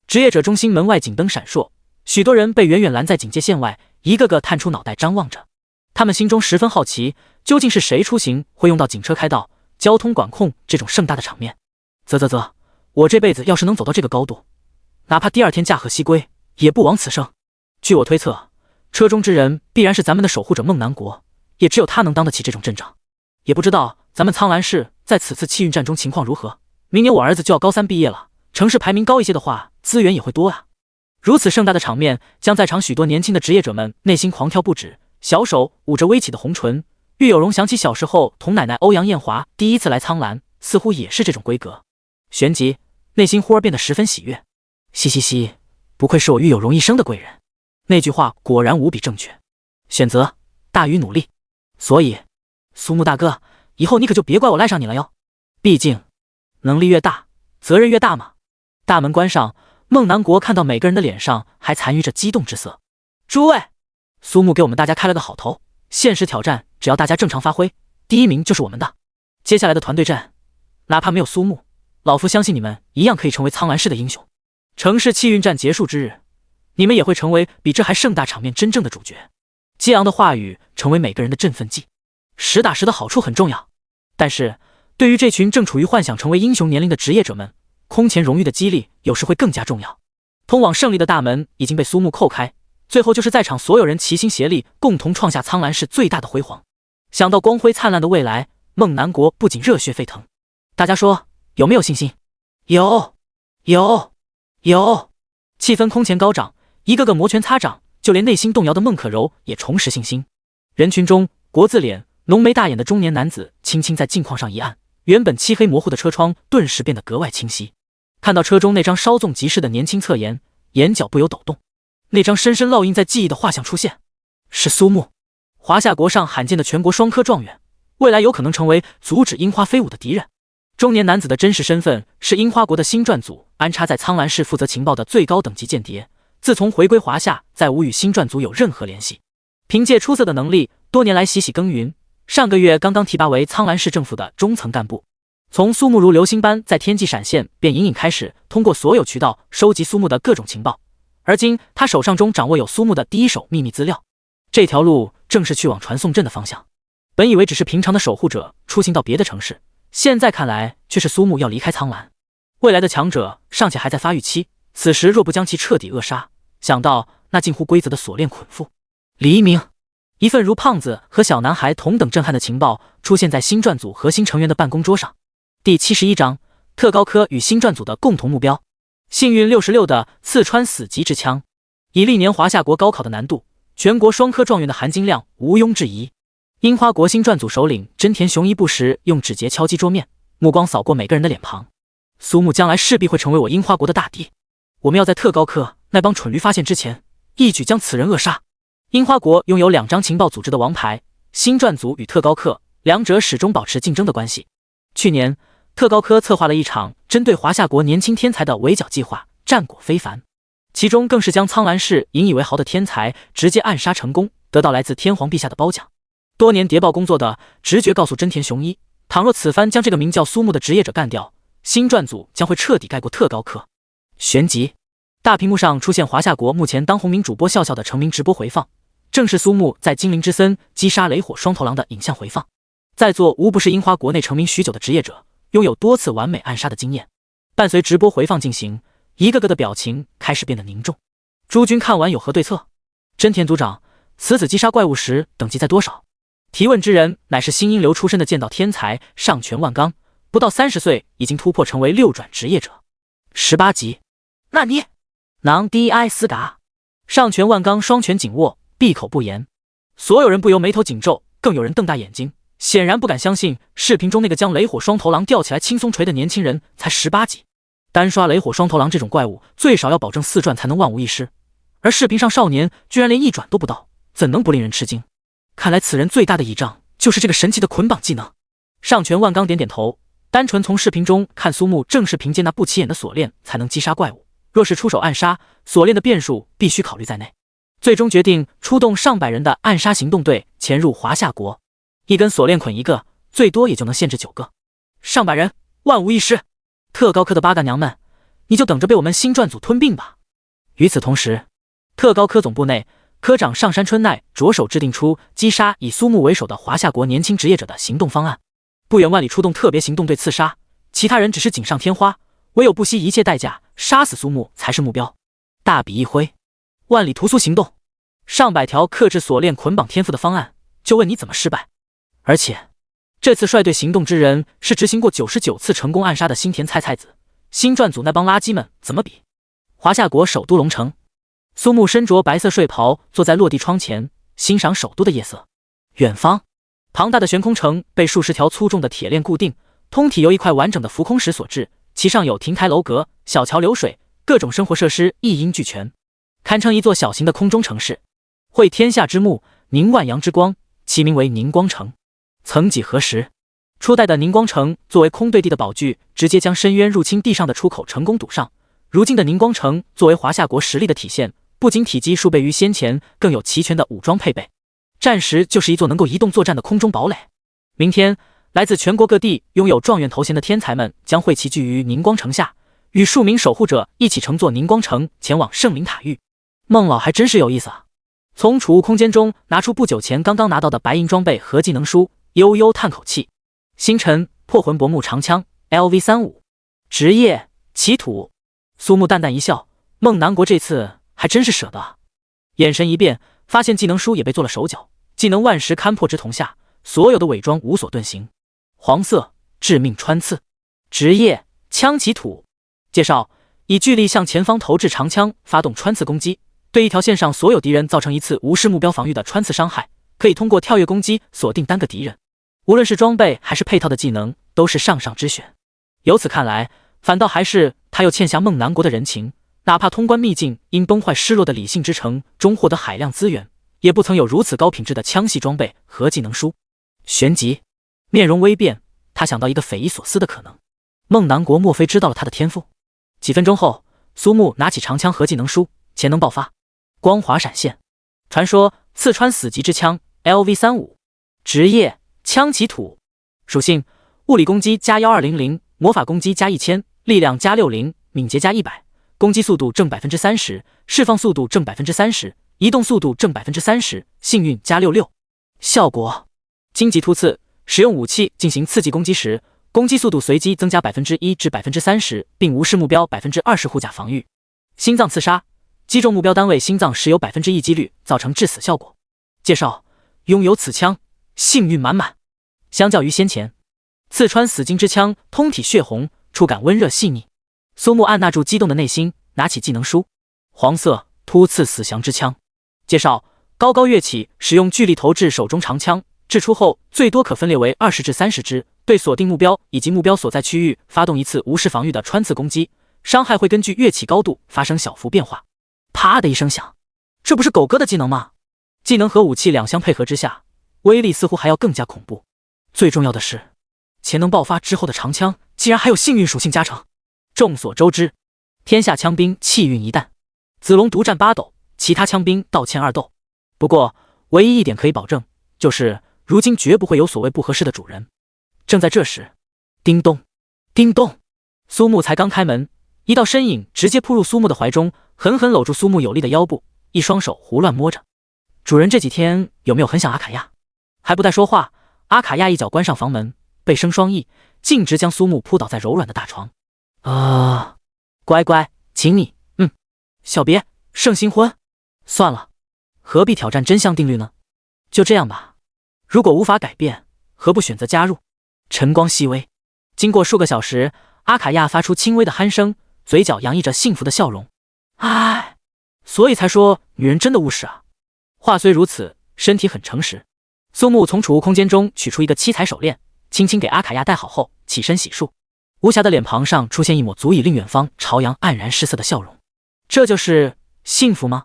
职业者中心门外警灯闪烁，许多人被远远拦在警戒线外，一个个探出脑袋张望着。他们心中十分好奇，究竟是谁出行会用到警车开道、交通管控这种盛大的场面。我这辈子要是能走到这个高度，哪怕第二天驾鹤西归，也不枉此生。据我推测，车中之人必然是咱们的守护者孟南国，也只有他能当得起这种阵仗。也不知道咱们苍蓝市在此次气运战中情况如何。明年我儿子就要高3毕业了，城市排名高一些的话，资源也会多啊。如此盛大的场面，将在场许多年轻的职业者们内心狂跳不止，小手捂着微起的红唇。玉有容想起小时候同奶奶欧阳艳华第一次来苍蓝，似乎也是这种规格。旋即，内心忽而变得十分喜悦。嘻嘻嘻，不愧是我玉有容一生的贵人。那句话果然无比正确，选择大于努力。所以，苏木大哥，以后你可就别怪我赖上你了哟。毕竟，能力越大，责任越大嘛。大门关上，孟南国看到每个人的脸上还残余着激动之色。诸位，苏木给我们大家开了个好头，现实挑战只要大家正常发挥，第一名就是我们的。接下来的团队战，哪怕没有苏木，老夫相信你们一样可以成为苍蓝市的英雄。城市气运战结束之日，你们也会成为比这还盛大场面真正的主角。激昂的话语成为每个人的振奋剂。实打实的好处很重要，但是对于这群正处于幻想成为英雄年龄的职业者们，空前荣誉的激励有时会更加重要。通往胜利的大门已经被苏木叩开，最后就是在场所有人齐心协力，共同创下苍蓝市最大的辉煌。想到光辉灿烂的未来，孟南国不仅热血沸腾。大家说有没有信心？有，气氛空前高涨，一个个摩拳擦掌，就连内心动摇的孟可柔也重拾信心。人群中，国字脸、浓眉大眼的中年男子轻轻在镜框上一按，原本漆黑模糊的车窗顿时变得格外清晰。看到车中那张稍纵即逝的年轻侧颜，眼角不由抖动。那张深深烙印在记忆的画像出现，是苏木，华夏国上罕见的全国双科状元，未来有可能成为阻止樱花飞舞的敌人。中年男子的真实身份是樱花国的星传组安插在苍蓝市负责情报的最高等级间谍，自从回归华夏，再无与星传组有任何联系。凭借出色的能力，多年来洗洗耕耘，上个月刚刚提拔为苍蓝市政府的中层干部。从苏木如流星般在天际闪现，便隐隐开始通过所有渠道收集苏木的各种情报，而今他手上中掌握有苏木的第一手秘密资料。这条路正是去往传送阵的方向。本以为只是平常的守护者出行到别的城市，现在看来却是苏木要离开苍蓝。未来的强者尚且还在发育期，此时若不将其彻底扼杀，想到那近乎规则的锁链捆缚。黎明，一份如胖子和小男孩同等震撼的情报出现在星传组核心成员的办公桌上。第71章，特高科与星传组的共同目标。幸运66的刺穿死棘之枪，以历年华夏国高考的难度，全国双科状元的含金量毋庸置疑。樱花国星传组首领真田雄一不时用指节敲击桌面，目光扫过每个人的脸庞。苏木将来势必会成为我樱花国的大敌，我们要在特高科那帮蠢驴发现之前，一举将此人扼杀。樱花国拥有2张情报组织的王牌，星传组与特高科两者始终保持竞争的关系。去年特高科策划了一场针对华夏国年轻天才的围剿计划，战果非凡，其中更是将苍蓝市引以为豪的天才直接暗杀成功，得到来自天皇陛下的褒奖。多年谍报工作的直觉告诉真田雄一，倘若此番将这个名叫苏木的职业者干掉，星传组将会彻底盖过特高科。旋即，大屏幕上出现华夏国目前当红名主播笑笑的成名直播回放，正是苏木在精灵之森击杀雷火双头狼的影像回放。在座无不是樱花国内成名许久的职业者，拥有多次完美暗杀的经验。伴随直播回放进行，一个个的表情开始变得凝重。诸君看完有何对策？真田组长，此次击杀怪物时等级在多少？提问之人乃是新英流出身的剑道天才上泉万刚，不到30岁已经突破成为6转职业者，18级。那你囊 DI 斯嘎。上泉万刚双拳紧握，闭口不言。所有人不由眉头紧皱，更有人瞪大眼睛，显然不敢相信视频中那个将雷火双头狼吊起来轻松锤的年轻人才18级。单刷雷火双头狼这种怪物，最少要保证4转才能万无一失，而视频上少年居然连1转都不到，怎能不令人吃惊？看来此人最大的倚仗就是这个神奇的捆绑技能。上泉万刚点点头，单纯从视频中看，苏木正是凭借那不起眼的锁链才能击杀怪物，若是出手暗杀，锁链的变数必须考虑在内。最终决定出动上百人的暗杀行动队潜入华夏国，一根锁链捆一个，最多也就能限制9个，上百人万无一失。特高科的八嘎娘们，你就等着被我们星传组吞并吧。与此同时，特高科总部内，科长上山春奈着手制定出击杀以苏木为首的华夏国年轻职业者的行动方案。不远万里出动特别行动队刺杀，其他人只是锦上添花，唯有不惜一切代价杀死苏木才是目标。大笔一挥，万里屠苏行动，上百条克制锁链捆绑天赋的方案，就问你怎么失败。而且这次率队行动之人是执行过99次成功暗杀的新田菜菜子，星传组那帮垃圾们怎么比？华夏国首都龙城，苏木身着白色睡袍，坐在落地窗前，欣赏首都的夜色。远方，庞大的悬空城被数十条粗重的铁链固定，通体由一块完整的浮空石所制，其上有亭台楼阁、小桥流水，各种生活设施一应俱全，堪称一座小型的空中城市。汇天下之目，凝万阳之光，其名为凝光城。曾几何时，初代的凝光城作为空对地的宝具，直接将深渊入侵地上的出口成功堵上。如今的凝光城作为华夏国实力的体现，不仅体积数倍于先前，更有齐全的武装配备，暂时就是一座能够移动作战的空中堡垒。明天，来自全国各地拥有状元头衔的天才们将会齐聚于凝光城下，与数名守护者一起乘坐凝光城前往圣灵塔域。孟老还真是有意思啊！从储物空间中拿出不久前刚刚拿到的白银装备和技能书，悠悠叹口气。星辰破魂薄暮长枪 LV35， 职业歧土。苏木淡淡一笑，孟南国这次还真是舍得啊！眼神一变，发现技能书也被做了手脚，技能万石勘破之瞳下，所有的伪装无所遁形。黄色致命穿刺，职业枪起土。介绍：以巨力向前方投掷长枪，发动穿刺攻击，对一条线上所有敌人造成一次无视目标防御的穿刺伤害，可以通过跳跃攻击锁定单个敌人。无论是装备还是配套的技能，都是上上之选。由此看来，反倒还是他又欠下孟南国的人情，哪怕通关秘境因崩坏失落的理性之城中获得海量资源，也不曾有如此高品质的枪系装备和技能书。旋即面容微变，他想到一个匪夷所思的可能，孟南国莫非知道了他的天赋？几分钟后，苏木拿起长枪和技能书，潜能爆发，光华闪现。传说刺穿死敌之枪 LV35， 职业枪起土，属性物理攻击加1200，魔法攻击加1000，力量加60，敏捷加100，攻击速度正 30%， 释放速度正 30%， 移动速度正 30%， 幸运加66。效果：荆棘突刺，使用武器进行刺激攻击时，攻击速度随机增加 1% 至 30%， 并无视目标 20% 护甲防御。心脏刺杀，击中目标单位心脏时有 1% 几率造成致死效果。介绍：拥有此枪，幸运满满。相较于先前刺穿死金之枪，通体血红，触感温热细腻。苏木按捺住激动的内心，拿起技能书。黄色突刺死降之枪。介绍：高高跃起，使用巨力投掷手中长枪，掷出后最多可分裂为20至30支，对锁定目标以及目标所在区域发动一次无视防御的穿刺攻击，伤害会根据跃起高度发生小幅变化。啪的一声响，这不是狗哥的技能吗？技能和武器两相配合之下，威力似乎还要更加恐怖。最重要的是，潜能爆发之后的长枪竟然还有幸运属性加成。众所周知，天下枪兵气运一弹，子龙独占8斗，其他枪兵倒欠2斗。不过唯一一点可以保证，就是如今绝不会有所谓不合适的主人。正在这时，叮咚叮咚，苏木才刚开门，一道身影直接扑入苏木的怀中，狠狠搂住苏木有力的腰部，一双手胡乱摸着。主人这几天有没有很想阿卡亚？还不待说话，阿卡亚一脚关上房门，背生双翼，径直将苏木扑倒在柔软的大床。乖乖，请你，小别胜新婚。算了，何必挑战真相定律呢？就这样吧。如果无法改变，何不选择加入？晨光熹微，经过数个小时，阿卡亚发出轻微的鼾声，嘴角洋溢着幸福的笑容。唉，所以才说女人真的务实啊。话虽如此，身体很诚实。苏木从储物空间中取出一个七彩手链，轻轻给阿卡亚戴好后，起身洗漱。无暇的脸庞上出现一抹足以令远方朝阳黯然失色的笑容。这就是幸福吗？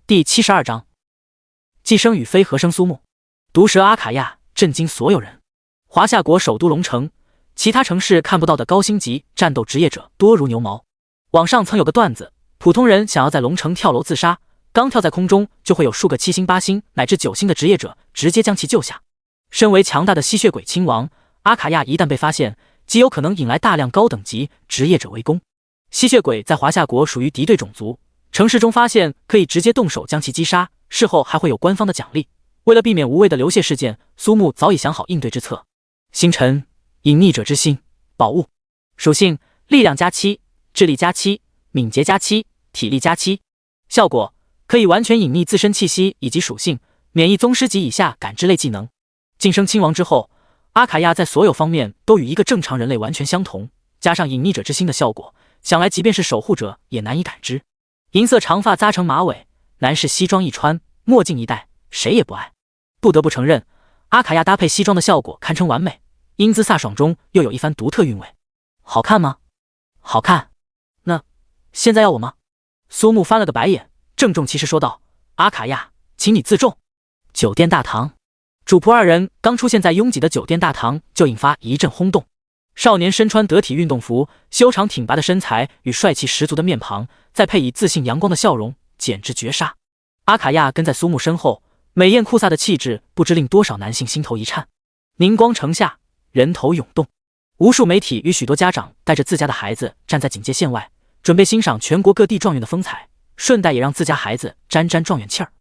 第72章，寄生与非合生苏木。毒蛇阿卡亚震惊所有人。华夏国首都龙城，其他城市看不到的高星级战斗职业者多如牛毛。网上曾有个段子，普通人想要在龙城跳楼自杀，刚跳在空中就会有数个7星、8星乃至9星的职业者直接将其救下。身为强大的吸血鬼亲王，阿卡亚一旦被发现，极有可能引来大量高等级职业者围攻。吸血鬼在华夏国属于敌对种族，城市中发现可以直接动手将其击杀，事后还会有官方的奖励。为了避免无谓的流血事件，苏木早已想好应对之策。星辰，隐匿者之心，宝物。属性：力量加7，智力加7，敏捷加7，体力加7。效果：可以完全隐匿自身气息以及属性，免疫宗师级以下感知类技能。晋升亲王之后，阿卡亚在所有方面都与一个正常人类完全相同，加上隐匿者之心的效果，想来即便是守护者也难以感知。银色长发扎成马尾，男士西装一穿，墨镜一戴，谁也不爱。不得不承认，阿卡亚搭配西装的效果堪称完美，英姿飒爽中又有一番独特韵味。好看吗？好看。那现在要我吗？苏木翻了个白眼，郑重其事说道：阿卡亚，请你自重。酒店大堂，主仆二人刚出现在拥挤的酒店大堂，就引发一阵轰动。少年身穿得体运动服，修长挺拔的身材与帅气十足的面庞，再配以自信阳光的笑容，简直绝杀。阿卡亚跟在苏木身后，美艳酷飒的气质不知令多少男性心头一颤。宁光城下，人头涌动，无数媒体与许多家长带着自家的孩子站在警戒线外，准备欣赏全国各地状元的风采，顺带也让自家孩子沾沾状元气儿。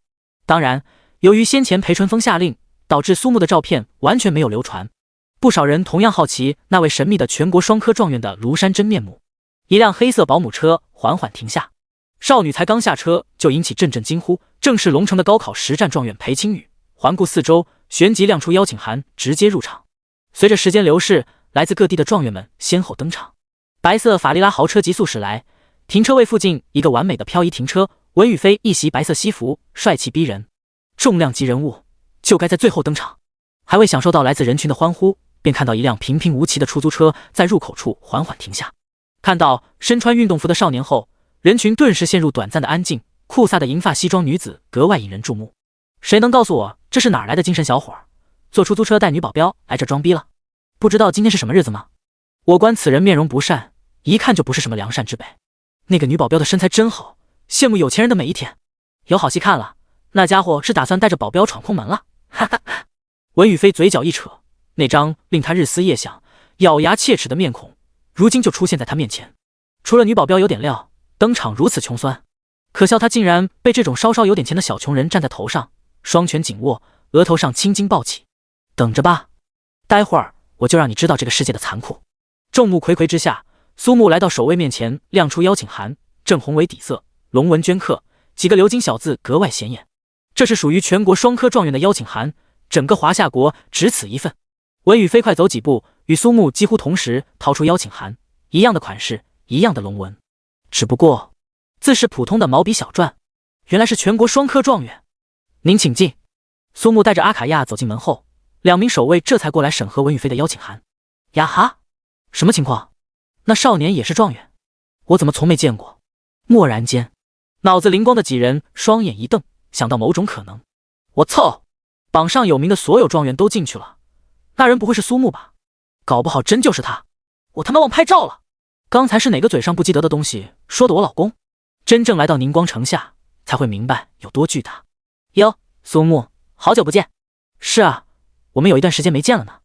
当然，由于先前裴淳风下令，导致苏木的照片完全没有流传。不少人同样好奇那位神秘的全国双科状元的庐山真面目。一辆黑色保姆车缓缓停下，少女才刚下车就引起阵阵惊呼，正是龙城的高考实战状元裴青雨。环顾四周，旋即亮出邀请函，直接入场。随着时间流逝，来自各地的状元们先后登场。白色法利拉豪车急速驶来，停车位附近一个完美的漂移停车。文宇飞一袭白色西服，帅气逼人，重量级人物就该在最后登场。还未享受到来自人群的欢呼，便看到一辆平平无奇的出租车在入口处缓缓停下。看到身穿运动服的少年后，人群顿时陷入短暂的安静。酷飒的银发西装女子格外引人注目。谁能告诉我这是哪儿来的精神小伙？坐出租车带女保镖来这装逼了？不知道今天是什么日子吗？我观此人面容不善，一看就不是什么良善之辈。那个女保镖的身材真好，羡慕有钱人的每一天。有好戏看了，那家伙是打算带着保镖闯空门了。哈哈哈！文宇飞嘴角一扯，那张令他日思夜想、咬牙切齿的面孔，如今就出现在他面前。除了女保镖有点料，登场如此穷酸，可笑他竟然被这种稍稍有点钱的小穷人站在头上，双拳紧握，额头上青筋暴起。等着吧，待会儿我就让你知道这个世界的残酷。众目睽睽之下，苏木来到守卫面前，亮出邀请函，正红为底色，龙纹镌刻，几个鎏金小字格外显眼。这是属于全国双科状元的邀请函，整个华夏国只此一份。文宇飞快走几步，与苏木几乎同时掏出邀请函，一样的款式，一样的龙纹，只不过字是普通的毛笔小篆，原来是全国双科状元。您请进。苏木带着阿卡亚走进门后，两名守卫这才过来审核文宇飞的邀请函。呀哈，什么情况？那少年也是状元？我怎么从没见过？蓦然间，脑子灵光的几人双眼一瞪，想到某种可能。我操！榜上有名的所有状元都进去了，那人不会是苏木吧？搞不好真就是他！我他妈忘拍照了！刚才是哪个嘴上不积德的东西说的我老公？真正来到宁光城下，才会明白有多巨大。哟，苏木，好久不见。是啊，我们有一段时间没见了呢。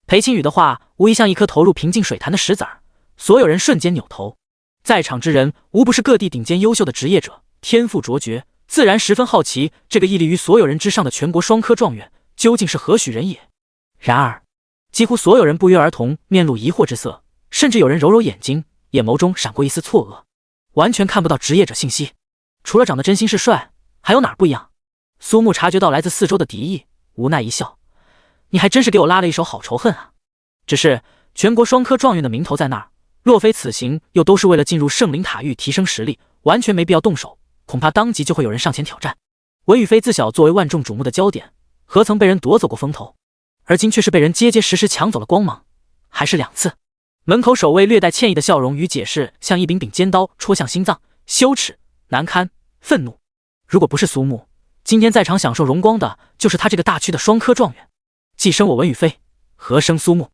裴青雨的话无疑像一颗投入平静水潭的石子儿，所有人瞬间扭头。在场之人无不是各地顶尖优秀的职业者，天赋卓绝，自然十分好奇这个屹立于所有人之上的全国双科状元究竟是何许人也。然而几乎所有人不约而同面露疑惑之色，甚至有人揉揉眼睛，眼眸中闪过一丝错愕，完全看不到职业者信息。除了长得真心是帅，还有哪儿不一样？苏木察觉到来自四周的敌意，无奈一笑，你还真是给我拉了一手好仇恨啊。只是全国双科状元的名头在那儿，若非此行又都是为了进入圣灵塔域提升实力，完全没必要动手，恐怕当即就会有人上前挑战。文宇飞自小作为万众瞩目的焦点，何曾被人夺走过风头？而今却是被人结结实实抢走了光芒，还是2次。门口守卫略带歉意的笑容与解释，像一柄柄尖刀戳向心脏，羞耻、难堪、愤怒。如果不是苏木，今天在场享受荣光的就是他这个大区的双科状元。既生我文宇飞，何生苏木？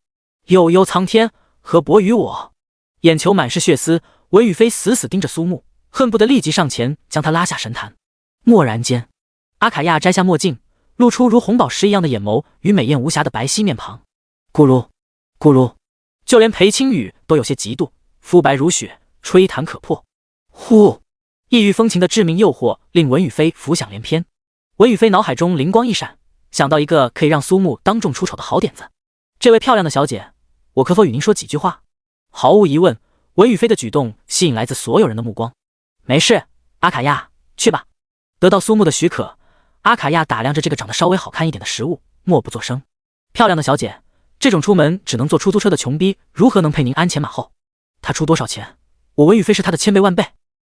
悠悠苍天，何薄于我？眼球满是血丝，文宇飞死死盯着苏木，恨不得立即上前将他拉下神坛。蓦然间，阿卡亚摘下墨镜，露出如红宝石一样的眼眸与美艳无瑕的白皙面庞。咕噜咕噜，就连裴青雨都有些嫉妒，肤白如雪，吹弹可破。呼，异域风情的致命诱惑令文宇飞浮想联翩。文宇飞脑海中灵光一闪，想到一个可以让苏木当众出丑的好点子。这位漂亮的小姐，我可否与您说几句话？毫无疑问，文宇飞的举动吸引来自所有人的目光。没事，阿卡亚，去吧。得到苏木的许可，阿卡亚打量着这个长得稍微好看一点的食物，默不作声。漂亮的小姐，这种出门只能坐出租车的穷逼，如何能配您鞍前马后？他出多少钱，我文宇飞是他的千倍万倍。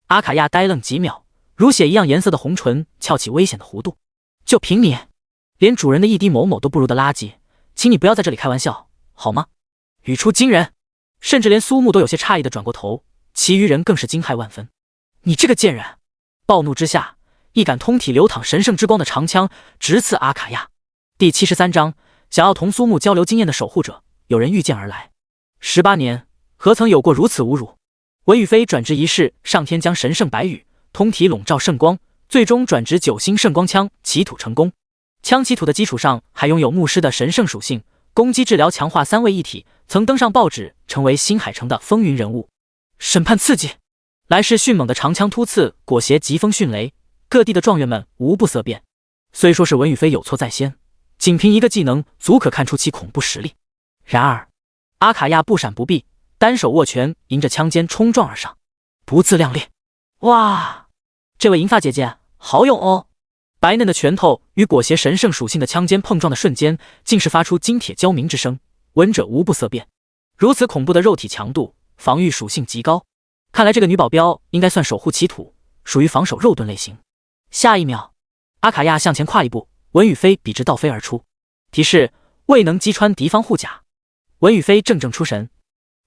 阿卡亚呆愣几秒，如血一样颜色的红唇翘起危险的弧度。就凭你，连主人的一滴某某都不如的垃圾，请你不要在这里开玩笑，好吗？语出惊人，甚至连苏木都有些诧异的转过头，其余人更是惊骇万分。你这个贱人！暴怒之下，一杆通体流淌神圣之光的长枪直刺阿卡亚。第73章，想要同苏木交流经验的守护者，有人御剑而来。18年，何曾有过如此侮辱？文宇飞转职一世，上天将神圣白羽通体笼罩圣光，最终转职9星圣光枪，起土成功。枪起土的基础上，还拥有牧师的神圣属性，攻击治疗强化3位一体，曾登上报纸，成为新海城的风云人物。审判刺激，来势迅猛的长枪突刺，裹挟疾风迅雷，各地的状元们无不色变。虽说是文宇飞有错在先，仅凭一个技能足可看出其恐怖实力。然而阿卡亚不闪不避，单手握拳，迎着枪尖冲撞而上，不自量力。哇！这位银发姐姐好勇哦！白嫩的拳头与裹挟神圣属性的枪尖碰撞的瞬间，竟是发出金铁交鸣之声，闻者无不色变。如此恐怖的肉体强度，防御属性极高，看来这个女保镖应该算守护其土，属于防守肉盾类型。下一秒，阿卡亚向前跨一步，文宇飞笔直倒飞而出。提示：未能击穿敌方护甲。文宇飞怔怔出神，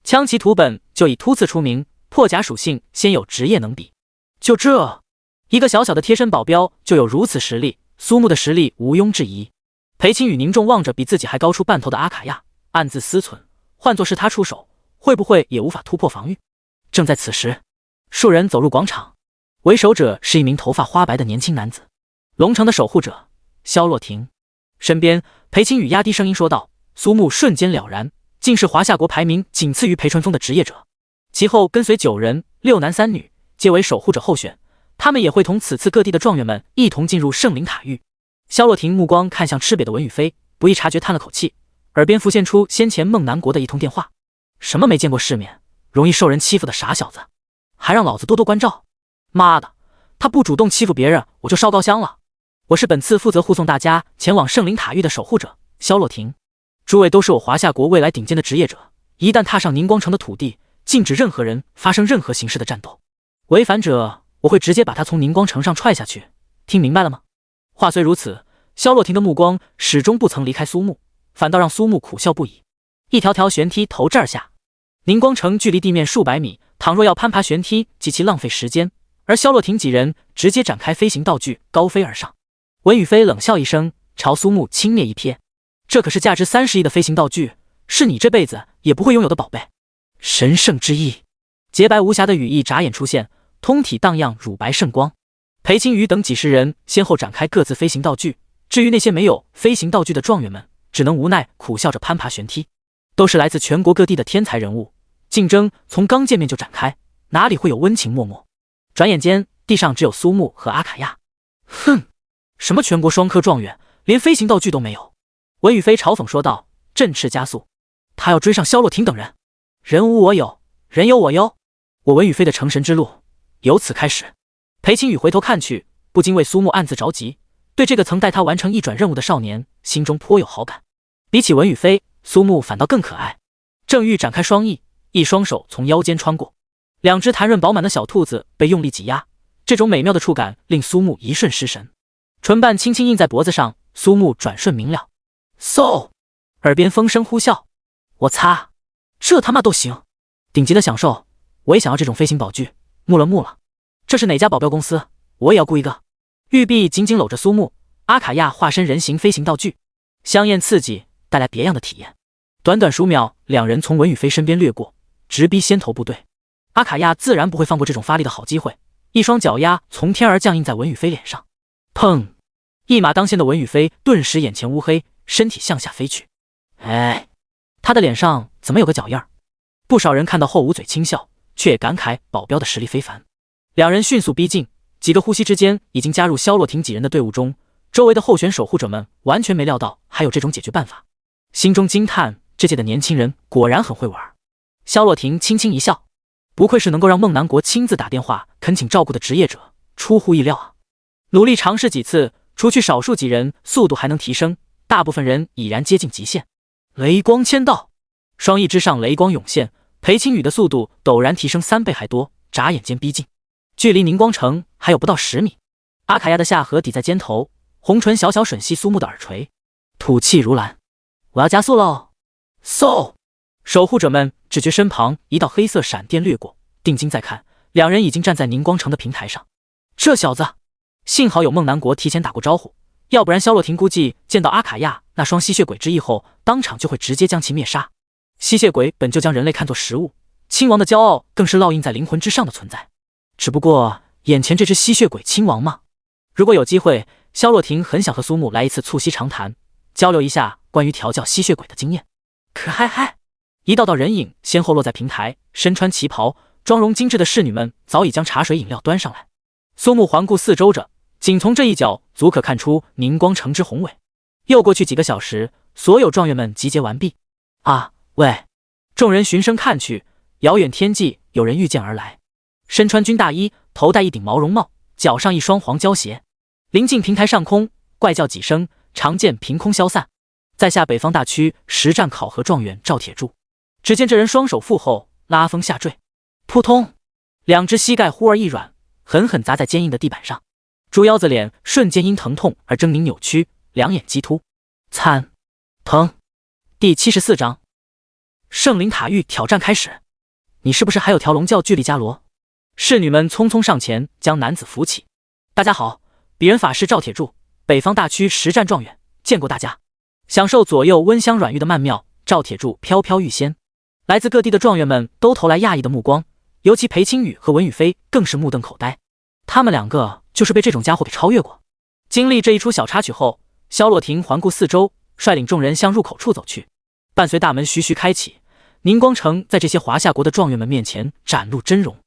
枪旗图本就以突刺出名，破甲属性先有职业能比。就这一个小小的贴身保镖就有如此实力，苏木的实力毋庸置疑。裴青雨凝重望着比自己还高出半头的阿卡亚，暗自思忖，换作是他出手，会不会也无法突破防御？正在此时，数人走入广场，为首者是一名头发花白的年轻男子，龙城的守护者萧洛廷。身边，裴青雨压低声音说道。苏木瞬间了然，竟是华夏国排名仅次于裴春风的职业者，其后跟随9人，6男3女，皆为守护者候选。他们也会同此次各地的状元们一同进入圣灵塔域。萧洛廷目光看向吃瘪的文宇飞，不易察觉叹了口气，耳边浮现出先前孟南国的一通电话。什么没见过世面，容易受人欺负的傻小子，还让老子多多关照。妈的，他不主动欺负别人，我就烧高香了。我是本次负责护送大家前往圣灵塔域的守护者萧洛廷，诸位都是我华夏国未来顶尖的职业者，一旦踏上宁光城的土地，禁止任何人发生任何形式的战斗，违反者我会直接把他从宁光城上踹下去，听明白了吗？话虽如此，萧洛廷的目光始终不曾离开苏木，反倒让苏木苦笑不已。一条条悬梯投掷而下，宁光城距离地面数百米，倘若要攀爬悬梯，极其浪费时间，而萧洛廷几人直接展开飞行道具，高飞而上。文宇飞冷笑一声，朝苏木轻蔑一瞥，这可是价值30亿的飞行道具，是你这辈子也不会拥有的宝贝。神圣之翼，洁白无瑕的羽翼眨眼出现，通体荡漾乳白圣光。裴青瑜等几十人先后展开各自飞行道具，至于那些没有飞行道具的状元们，只能无奈苦笑着攀爬悬梯。都是来自全国各地的天才人物，竞争从刚见面就展开，哪里会有温情脉脉？转眼间，地上只有苏木和阿卡亚。哼，什么全国双科状元，连飞行道具都没有。文宇飞嘲讽说道，振翅加速，他要追上萧洛廷等人。人无我有，人有我优，我文宇飞的成神之路由此开始。裴青雨回头看去，不禁为苏木暗自着急，对这个曾带他完成一转任务的少年，心中颇有好感。比起文宇飞，苏木反倒更可爱。正欲展开双翼，一双手从腰间穿过，两只弹润饱满的小兔子被用力挤压，这种美妙的触感令苏木一瞬失神。唇瓣轻轻印在脖子上，苏木转瞬明了。嗖，耳边风声呼啸，我擦，这他妈都行！顶级的享受，我也想要这种飞行宝具。木了，这是哪家保镖公司？我也要雇一个。玉璧紧紧搂着苏木，阿卡亚化身人形飞行道具，香艳刺激，带来别样的体验。短短数秒，两人从文宇飞身边掠过，直逼先头部队。阿卡亚自然不会放过这种发力的好机会，一双脚丫从天而降印在文宇飞脸上。砰！一马当先的文宇飞顿时眼前乌黑，身体向下飞去。哎，他的脸上怎么有个脚印儿？不少人看到后捂嘴轻笑，却也感慨保镖的实力非凡。两人迅速逼近，几个呼吸之间已经加入萧洛廷几人的队伍中。周围的候选守护者们完全没料到还有这种解决办法，心中惊叹这届的年轻人果然很会玩。萧洛廷轻轻一笑，不愧是能够让孟南国亲自打电话恳请照顾的职业者，出乎意料啊！努力尝试几次，除去少数几人速度还能提升，大部分人已然接近极限。雷光签到，双翼之上雷光涌现，裴青雨的速度陡然提升3倍还多，眨眼间逼近，距离宁光城还有不到10米。阿卡亚的下颌抵在肩头，红唇小小吮吸苏木的耳垂，吐气如兰。我要加速喽！嗖！守护者们只觉身旁一道黑色闪电掠过，定睛再看，两人已经站在宁光城的平台上。这小子，幸好有孟南国提前打过招呼，要不然萧洛廷估计见到阿卡亚那双吸血鬼之翼后，当场就会直接将其灭杀。吸血鬼本就将人类看作食物，亲王的骄傲更是烙印在灵魂之上的存在。只不过眼前这只吸血鬼亲王吗？如果有机会，萧洛廷很想和苏木来一次促膝长谈，交流一下关于调教吸血鬼的经验。可嗨，一道道人影先后落在平台，身穿旗袍、妆容精致的侍女们早已将茶水饮料端上来。苏木环顾四周着，仅从这一角足可看出宁光城之宏伟。又过去几个小时，所有状元们集结完毕。啊，喂！众人循声看去，遥远天际有人御剑而来，身穿军大衣，头戴一顶毛绒帽，脚上一双黄胶鞋。临近平台上空，怪叫几声，长剑凭空消散。在下北方大区实战考核状元赵铁柱。只见这人双手负后，拉风下坠，扑通，两只膝盖忽而一软，狠狠砸在坚硬的地板上。猪腰子脸瞬间因疼痛而狰狞扭曲，两眼激突，惨疼。第74章，圣灵塔狱挑战开始。你是不是还有条龙叫巨力伽罗？侍女们匆匆上前将男子扶起。大家好，鄙人法师赵铁柱，北方大区实战状元，见过大家。享受左右温香软玉的曼妙，赵铁柱飘飘欲仙。来自各地的状元们都投来讶异的目光，尤其裴青羽和文宇飞更是目瞪口呆。他们两个就是被这种家伙给超越过。经历这一出小插曲后，萧洛亭环顾四周，率领众人向入口处走去。伴随大门徐徐开启，宁光城在这些华夏国的状元们面前展露真容。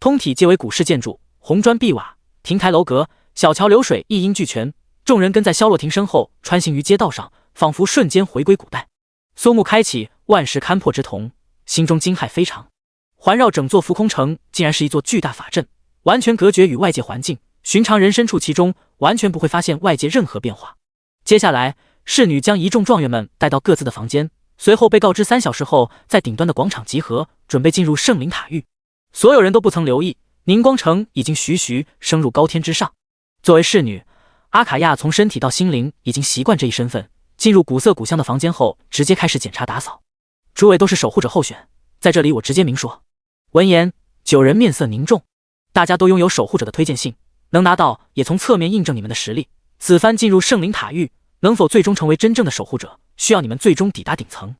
通体皆为古式建筑，红砖碧瓦，亭台楼阁，小桥流水，一应俱全。众人跟在萧洛亭身后穿行于街道上，仿佛瞬间回归古代。苏木开启万事勘破之瞳，心中惊骇非常。环绕整座浮空城竟然是一座巨大法阵，完全隔绝与外界环境，寻常人身处其中完全不会发现外界任何变化。接下来，侍女将一众状元们带到各自的房间，随后被告知3小时后在顶端的广场集合，准备进入圣灵塔狱。所有人都不曾留意，宁光城已经徐徐升入高天之上。作为侍女，阿卡亚从身体到心灵已经习惯这一身份。进入古色古香的房间后，直接开始检查打扫。诸位都是守护者候选，在这里我直接明说。闻言，9人面色凝重，大家都拥有守护者的推荐信，能拿到也从侧面印证你们的实力。此番进入圣灵塔狱，能否最终成为真正的守护者，需要你们最终抵达顶层。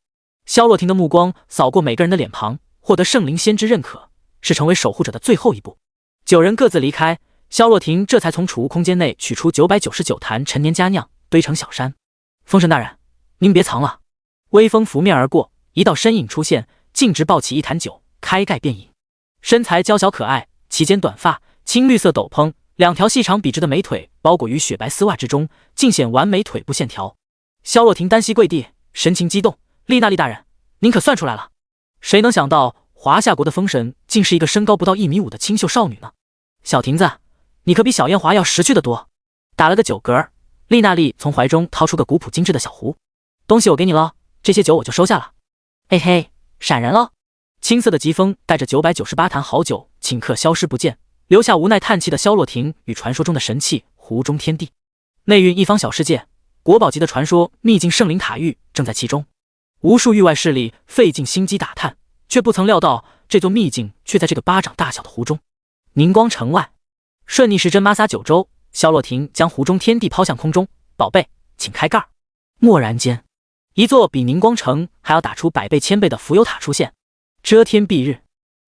萧洛亭的目光扫过每个人的脸庞，获得圣灵先知认可，是成为守护者的最后一步。9人各自离开，萧洛亭这才从储物空间内取出999坛陈年佳酿，堆成小山。风神大人，您别藏了。微风拂面而过，一道身影出现，径直抱起一坛酒，开盖便饮。身材娇小可爱，齐肩短发，青绿色斗篷，2条细长笔直的美腿包裹于雪白丝袜之中，尽显完美腿部线条。萧洛亭单膝跪地，神情激动：“丽娜丽大人，您可算出来了！谁能想到华夏国的风神竟是一个身高不到1.5米的清秀少女呢？小亭子，你可比小艳华要识趣的多。”打了个酒嗝，丽娜丽从怀中掏出个古朴精致的小壶，东西我给你了，这些酒我就收下了。嘿嘿，闪人了！青色的疾风带着998坛好酒顷刻消失不见，留下无奈叹气的萧洛亭与传说中的神器壶中天地。内蕴一方小世界，国宝级的传说秘境圣灵塔狱正在其中。无数域外势力费尽心机打探，却不曾料到这座秘境却在这个巴掌大小的湖中。宁光城外，顺逆时针抹洒九州，萧洛亭将湖中天地抛向空中，宝贝，请开盖。蓦然间，一座比宁光城还要打出100倍1000倍的浮游塔出现，遮天蔽日。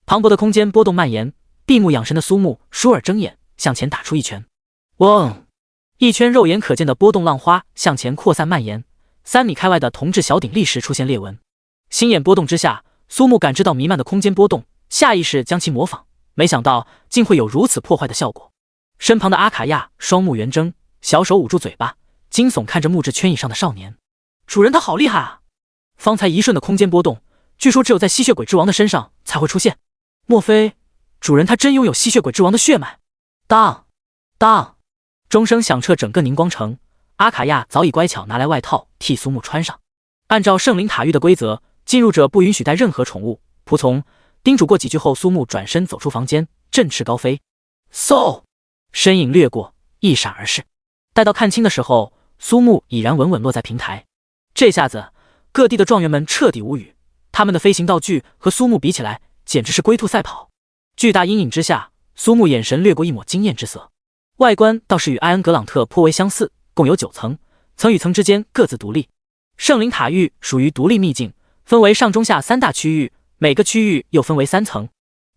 磅礴的空间波动蔓延，闭目养神的苏木舒尔睁眼向前打出一拳，嗡！一圈肉眼可见的波动浪花向前扩散蔓延，3米开外的铜制小鼎立时出现裂纹。心眼波动之下，苏木感知到弥漫的空间波动，下意识将其模仿，没想到竟会有如此破坏的效果。身旁的阿卡亚双目圆睁，小手捂住嘴巴，惊悚看着木质圈椅上的少年。主人他好厉害啊！方才一瞬的空间波动，据说只有在吸血鬼之王的身上才会出现。莫非主人他真拥有吸血鬼之王的血脉？当当，钟声响彻整个宁光城。阿卡亚早已乖巧拿来外套替苏木穿上。按照圣灵塔狱的规则，进入者不允许带任何宠物。仆从叮嘱过几句后，苏木转身走出房间，振翅高飞。嗖，身影掠过，一闪而逝。待到看清的时候，苏木已然稳稳落在平台。这下子，各地的状元们彻底无语，他们的飞行道具和苏木比起来，简直是龟兔赛跑。巨大阴影之下，苏木眼神掠过一抹惊艳之色。外观倒是与埃恩格朗特颇为相似，共有9层，层与层之间各自独立。圣灵塔狱属于独立秘境，分为上中下3大区域，每个区域又分为3层。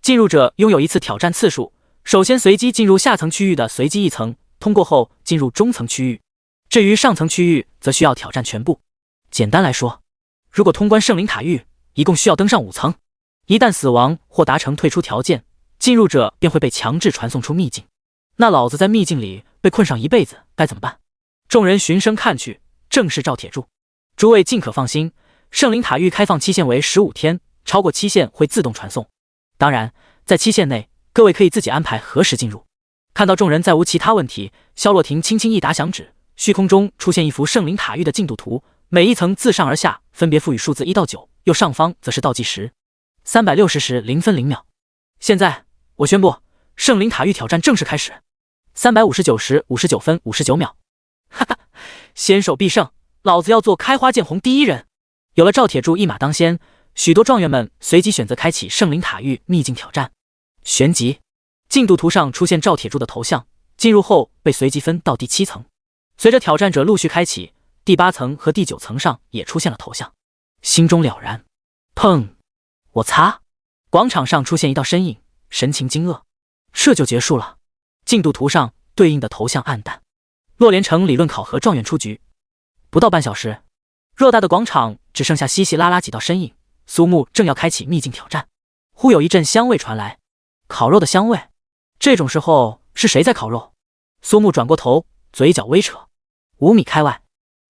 进入者拥有一次挑战次数，首先随机进入下层区域的随机1层，通过后进入中层区域。至于上层区域，则需要挑战全部。简单来说，如果通关圣灵塔狱，一共需要登上5层。一旦死亡或达成退出条件，进入者便会被强制传送出秘境。那老子在秘境里被困上一辈子该怎么办？众人循声看去，正是赵铁柱。诸位尽可放心，圣灵塔狱开放期限为15天，超过期限会自动传送。当然，在期限内，各位可以自己安排何时进入。看到众人再无其他问题，萧洛亭轻轻一打响指，虚空中出现一幅圣灵塔域的进度图，每一层自上而下分别赋予数字1到9，右上方则是倒计时360时0分0秒。现在我宣布，圣灵塔域挑战正式开始。359时59分59秒。哈哈，先手必胜，老子要做开花见红第一人。有了赵铁柱一马当先，许多状元们随即选择开启圣灵塔域秘境挑战。旋即，进度图上出现赵铁柱的头像，进入后被随即分到第7层。随着挑战者陆续开启，第8层和第9层上也出现了头像。心中了然，砰！我擦！广场上出现一道身影，神情惊愕。这就结束了。进度图上对应的头像暗淡。洛连城理论考核状元出局。不到半小时，偌大的广场只剩下稀稀拉拉几道身影。苏木正要开启秘境挑战，忽有一阵香味传来，烤肉的香味。这种时候是谁在烤肉？苏木转过头，嘴角微扯。5米开外，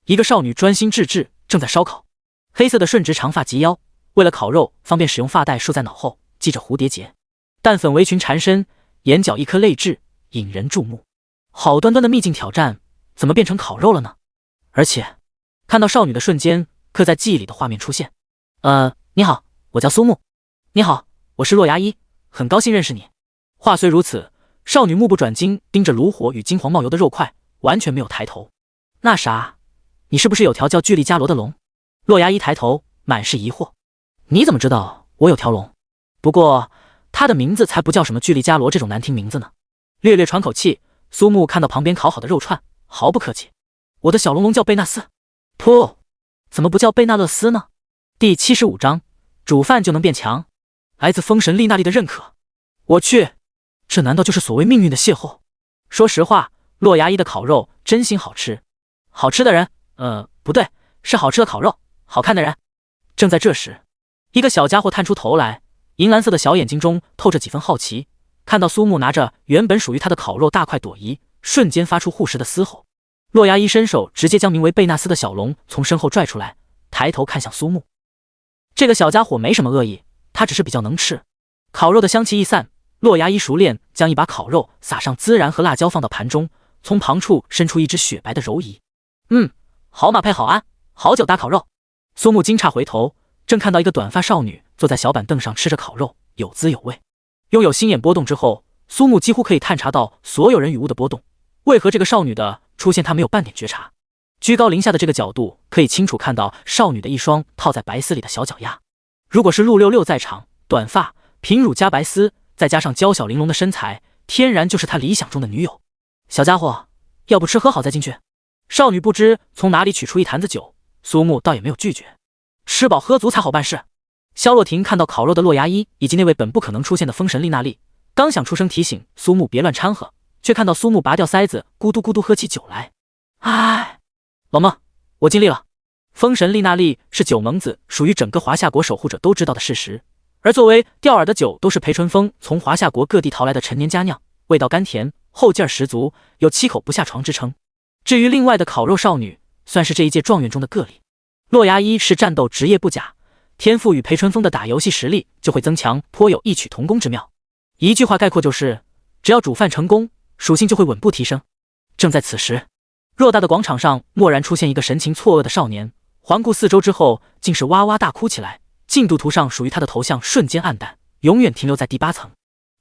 一个少女专心致志，正在烧烤。黑色的顺直长发及腰，为了烤肉方便使用发带束在脑后，系着蝴蝶结。淡粉围裙缠身，眼角一颗泪痣，引人注目。好端端的秘境挑战，怎么变成烤肉了呢？而且，看到少女的瞬间，刻在记忆里的画面出现。你好，我叫苏木。你好，我是洛牙一，很高兴认识你。话虽如此，少女目不转睛盯着炉火与金黄冒油的肉块，完全没有抬头。那啥，你是不是有条叫巨力伽罗的龙？洛牙一抬头，满是疑惑。你怎么知道我有条龙？不过，它的名字才不叫什么巨力伽罗这种难听名字呢。略略喘口气，苏木看到旁边烤好的肉串，毫不客气。我的小龙龙叫贝纳斯。噗，怎么不叫贝纳勒斯呢？第75章，煮饭就能变强，来自风神丽娜丽的认可。我去，这难道就是所谓命运的邂逅？说实话，洛牙一的烤肉真心好吃。好吃的人，不对，是好吃的烤肉，好看的人。正在这时，一个小家伙探出头来，银蓝色的小眼睛中透着几分好奇，看到苏木拿着原本属于他的烤肉大块躲移，瞬间发出护食的嘶吼。洛牙一伸手直接将名为贝纳斯的小龙从身后拽出来，抬头看向苏木。这个小家伙没什么恶意，他只是比较能吃。烤肉的香气一散，洛牙一熟练将一把烤肉撒上孜然和辣椒放到盘中，从旁处伸出一只雪白的柔仪。好马配好鞍，好酒搭烤肉。苏木惊诧回头，正看到一个短发少女坐在小板凳上吃着烤肉，有滋有味。拥有心眼波动之后，苏木几乎可以探查到所有人与物的波动，为何这个少女的出现他没有半点觉察。居高临下的这个角度，可以清楚看到少女的一双套在白丝里的小脚丫。如果是陆六六在场，短发、平乳加白丝，再加上娇小玲珑的身材，天然就是他理想中的女友。小家伙，要不吃喝好再进去？少女不知从哪里取出一坛子酒，苏木倒也没有拒绝。吃饱喝足才好办事。萧洛亭看到烤肉的洛牙一以及那位本不可能出现的风神丽娜丽，刚想出声提醒苏木别乱掺和，却看到苏木拔掉塞子，咕嘟咕嘟喝起酒来。哎，老孟，我尽力了。风神丽娜丽是酒蒙子，属于整个华夏国守护者都知道的事实。而作为钓饵的酒，都是裴春风从华夏国各地淘来的陈年佳酿，味道甘甜，后劲儿十足，有7口不下床之称。至于另外的烤肉少女，算是这一届状元中的个例。洛牙一是战斗职业不假，天赋与裴春风的打游戏实力就会增强，颇有异曲同工之妙。一句话概括就是，只要煮饭成功，属性就会稳步提升。正在此时，偌大的广场上蓦然出现一个神情错愕的少年，环顾四周之后，竟是哇哇大哭起来。进度图上属于他的头像瞬间暗淡，永远停留在第8层。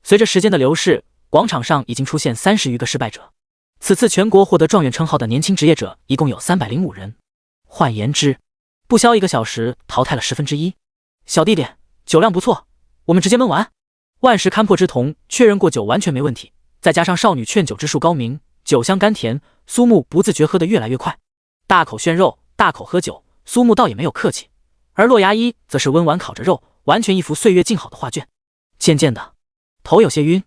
随着时间的流逝，广场上已经出现30余个失败者。此次全国获得状元称号的年轻职业者一共有305人，换言之，不消1个小时淘汰了1/10。小弟弟，酒量不错，我们直接闷完。万石勘破之童确认过酒完全没问题，再加上少女劝酒之术高明，酒香甘甜，苏木不自觉喝得越来越快。大口炫肉，大口喝酒，苏木倒也没有客气。而洛牙一则是温婉烤着肉，完全一幅岁月静好的画卷。渐渐的，头有些晕，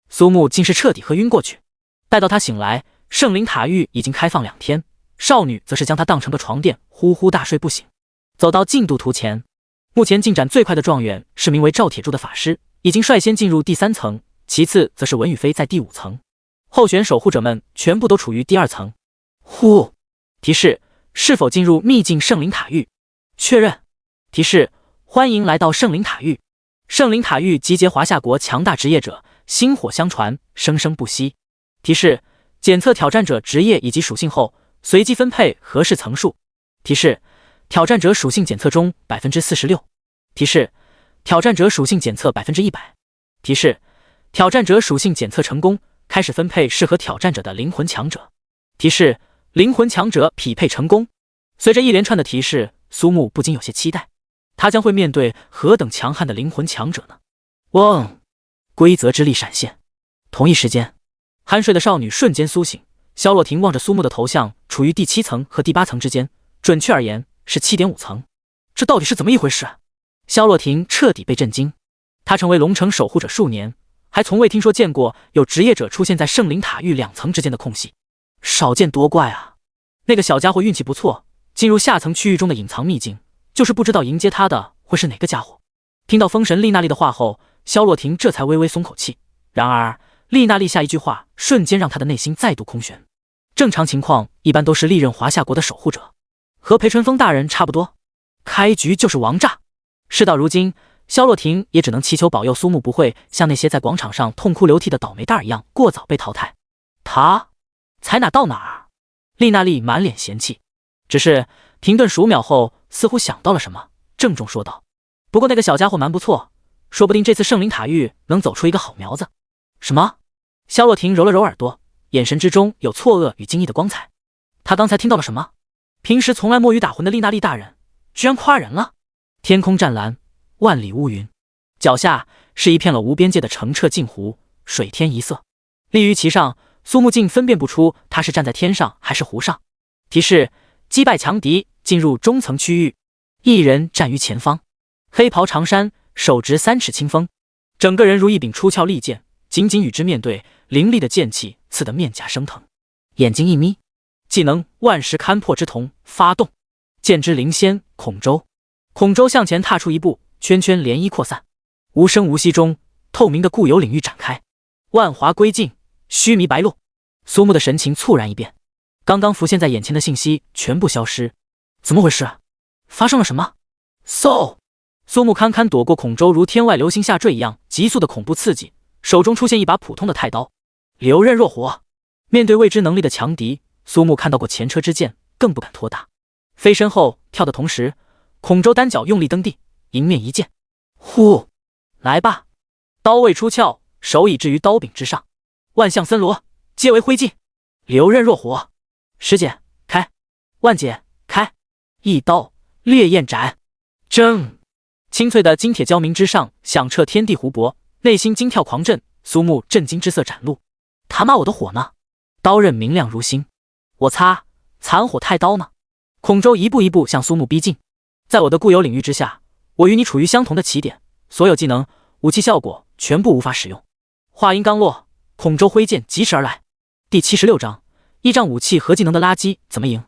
苏木竟是彻底喝晕过去。待到他醒来，圣灵塔域已经开放2天，少女则是将他当成个床垫，呼呼大睡不醒。走到进度图前，目前进展最快的状元是名为赵铁柱的法师，已经率先进入第3层，其次则是文宇飞在第5层。候选守护者们全部都处于第2层。呼！提示：是否进入秘境圣灵塔域？确认。提示：欢迎来到圣灵塔域。圣灵塔域集结华夏国强大职业者，薪火相传，生生不息。提示：检测挑战者职业以及属性后，随机分配合适层数。提示：挑战者属性检测中 46%。提示：挑战者属性检测 100%。提示：挑战者属性检测成功，开始分配适合挑战者的灵魂强者。提示：灵魂强者匹配成功。随着一连串的提示，苏木不禁有些期待，他将会面对何等强悍的灵魂强者呢？嗡！规则之力闪现，同一时间，酣睡的少女瞬间苏醒。萧洛婷望着苏木的头像，处于第7层和第8层之间，准确而言是 7.5 层。这到底是怎么一回事？萧洛婷彻底被震惊。她成为龙城守护者数年，还从未听说见过有职业者出现在圣灵塔域2层之间的空隙，少见多怪啊！那个小家伙运气不错，进入下层区域中的隐藏秘境，就是不知道迎接他的会是哪个家伙。听到风神丽娜丽的话后，萧洛婷这才微微松口气。然而丽娜丽下一句话瞬间让她的内心再度空悬。正常情况一般都是历任华夏国的守护者，和裴春风大人差不多，开局就是王炸。事到如今，萧洛婷也只能祈求保佑苏木不会像那些在广场上痛哭流涕的倒霉蛋一样过早被淘汰。他才哪到哪儿？丽娜丽满脸嫌弃，只是停顿数秒后，似乎想到了什么，郑重说道：不过那个小家伙蛮不错，说不定这次圣灵塔域能走出一个好苗子。什么？萧洛婷揉了揉耳朵，眼神之中有错愕与惊异的光彩。他刚才听到了什么？平时从来摸鱼打魂的丽娜丽大人，居然夸人了！天空湛蓝，万里乌云，脚下是一片了无边界的澄澈镜湖，水天一色。立于其上，苏木竟分辨不出他是站在天上还是湖上。提示：击败强敌，进入中层区域。一人站于前方，黑袍长衫，手执3尺清风，整个人如一柄出鞘利剑，仅仅与之面对，凌厉的剑气刺得面颊生疼。眼睛一眯，技能万石勘破之瞳发动，剑之灵仙孔周。孔周向前踏出一步，圈圈涟漪扩散，无声无息中，透明的固有领域展开。万华归尽，须弥白露。苏木的神情猝然一变，刚刚浮现在眼前的信息全部消失。怎么回事？发生了什么？嗖！苏木堪堪躲过孔周如天外流星下坠一样急速的恐怖刺激，手中出现一把普通的太刀，流刃若火。面对未知能力的强敌，苏木看到过前车之鉴，更不敢托大。飞身后跳的同时，孔周单脚用力蹬地，迎面一剑，呼！来吧！刀未出鞘，手已置于刀柄之上，万象森罗，皆为灰烬，流刃若火。师姐开，万姐开，一刀烈焰斩，铮！清脆的金铁交鸣之上，响彻天地湖泊，内心惊跳狂震。苏木震惊之色展露，他妈我的火呢？刀刃明亮如星，我擦，残火太刀呢？孔周一步一步向苏木逼近，在我的固有领域之下，我与你处于相同的起点，所有技能、武器效果全部无法使用。话音刚落，孔周挥剑疾驰而来。第76章，依仗武器和技能的垃圾怎么赢？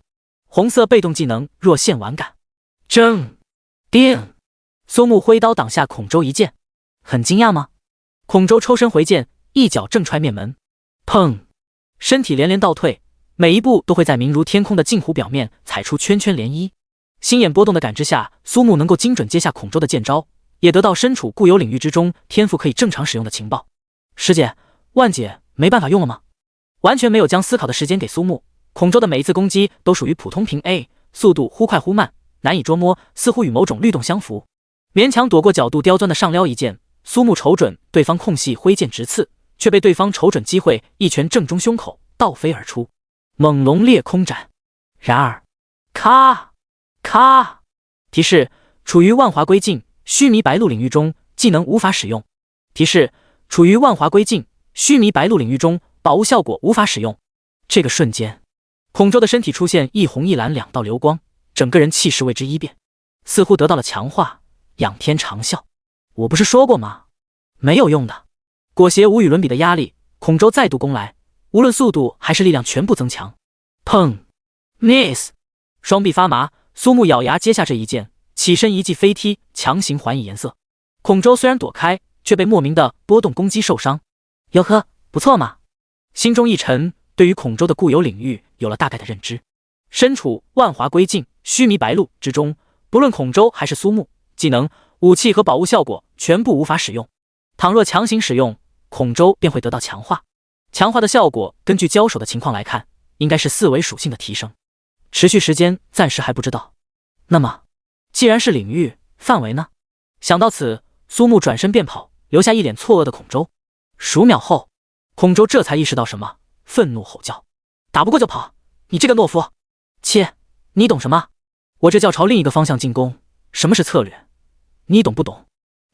红色被动技能若现玩感，铮！定！苏木挥刀挡下孔周一剑，很惊讶吗？孔周抽身回剑，一脚正踹面门，砰！身体连连倒退，每一步都会在明如天空的镜湖表面踩出圈圈涟漪。心眼波动的感知下，苏木能够精准接下孔周的剑招，也得到身处固有领域之中天赋可以正常使用的情报。师姐，万姐没办法用了吗？完全没有将思考的时间给苏木。孔周的每一次攻击都属于普通平 A， 速度忽快忽慢，难以捉摸，似乎与某种律动相符。勉强躲过角度刁钻的上撩一剑，苏木瞅准对方空隙挥剑直刺，却被对方瞅准机会一拳正中胸口，倒飞而出，猛龙裂空斩。然而，咔咔！提示：处于万华归尽，须弥白鹿领域中，技能无法使用。提示：处于万华归尽，须弥白鹿领域中，宝物效果无法使用。这个瞬间，孔周的身体出现一红一蓝2道流光，整个人气势为之一变，似乎得到了强化，仰天长啸。我不是说过吗？没有用的。裹挟无与伦比的压力，孔周再度攻来，无论速度还是力量全部增强。砰 ！Miss！ 双臂发麻，苏木咬牙接下这一剑，起身一记飞踢，强行还以颜色。孔周虽然躲开，却被莫名的波动攻击受伤。哟呵，不错嘛！心中一沉，对于孔周的固有领域有了大概的认知。身处万华归尽、须弥白鹿之中，不论孔周还是苏木，技能、武器和宝物效果全部无法使用。倘若强行使用，孔周便会得到强化。强化的效果根据交手的情况来看，应该是4维属性的提升，持续时间暂时还不知道。那么，既然是领域，范围呢？想到此，苏木转身便跑，留下一脸错愕的孔周。数秒后，孔周这才意识到什么，愤怒吼叫：“打不过就跑！你这个懦夫！切，你懂什么？我这叫朝另一个方向进攻，什么是策略？你懂不懂？”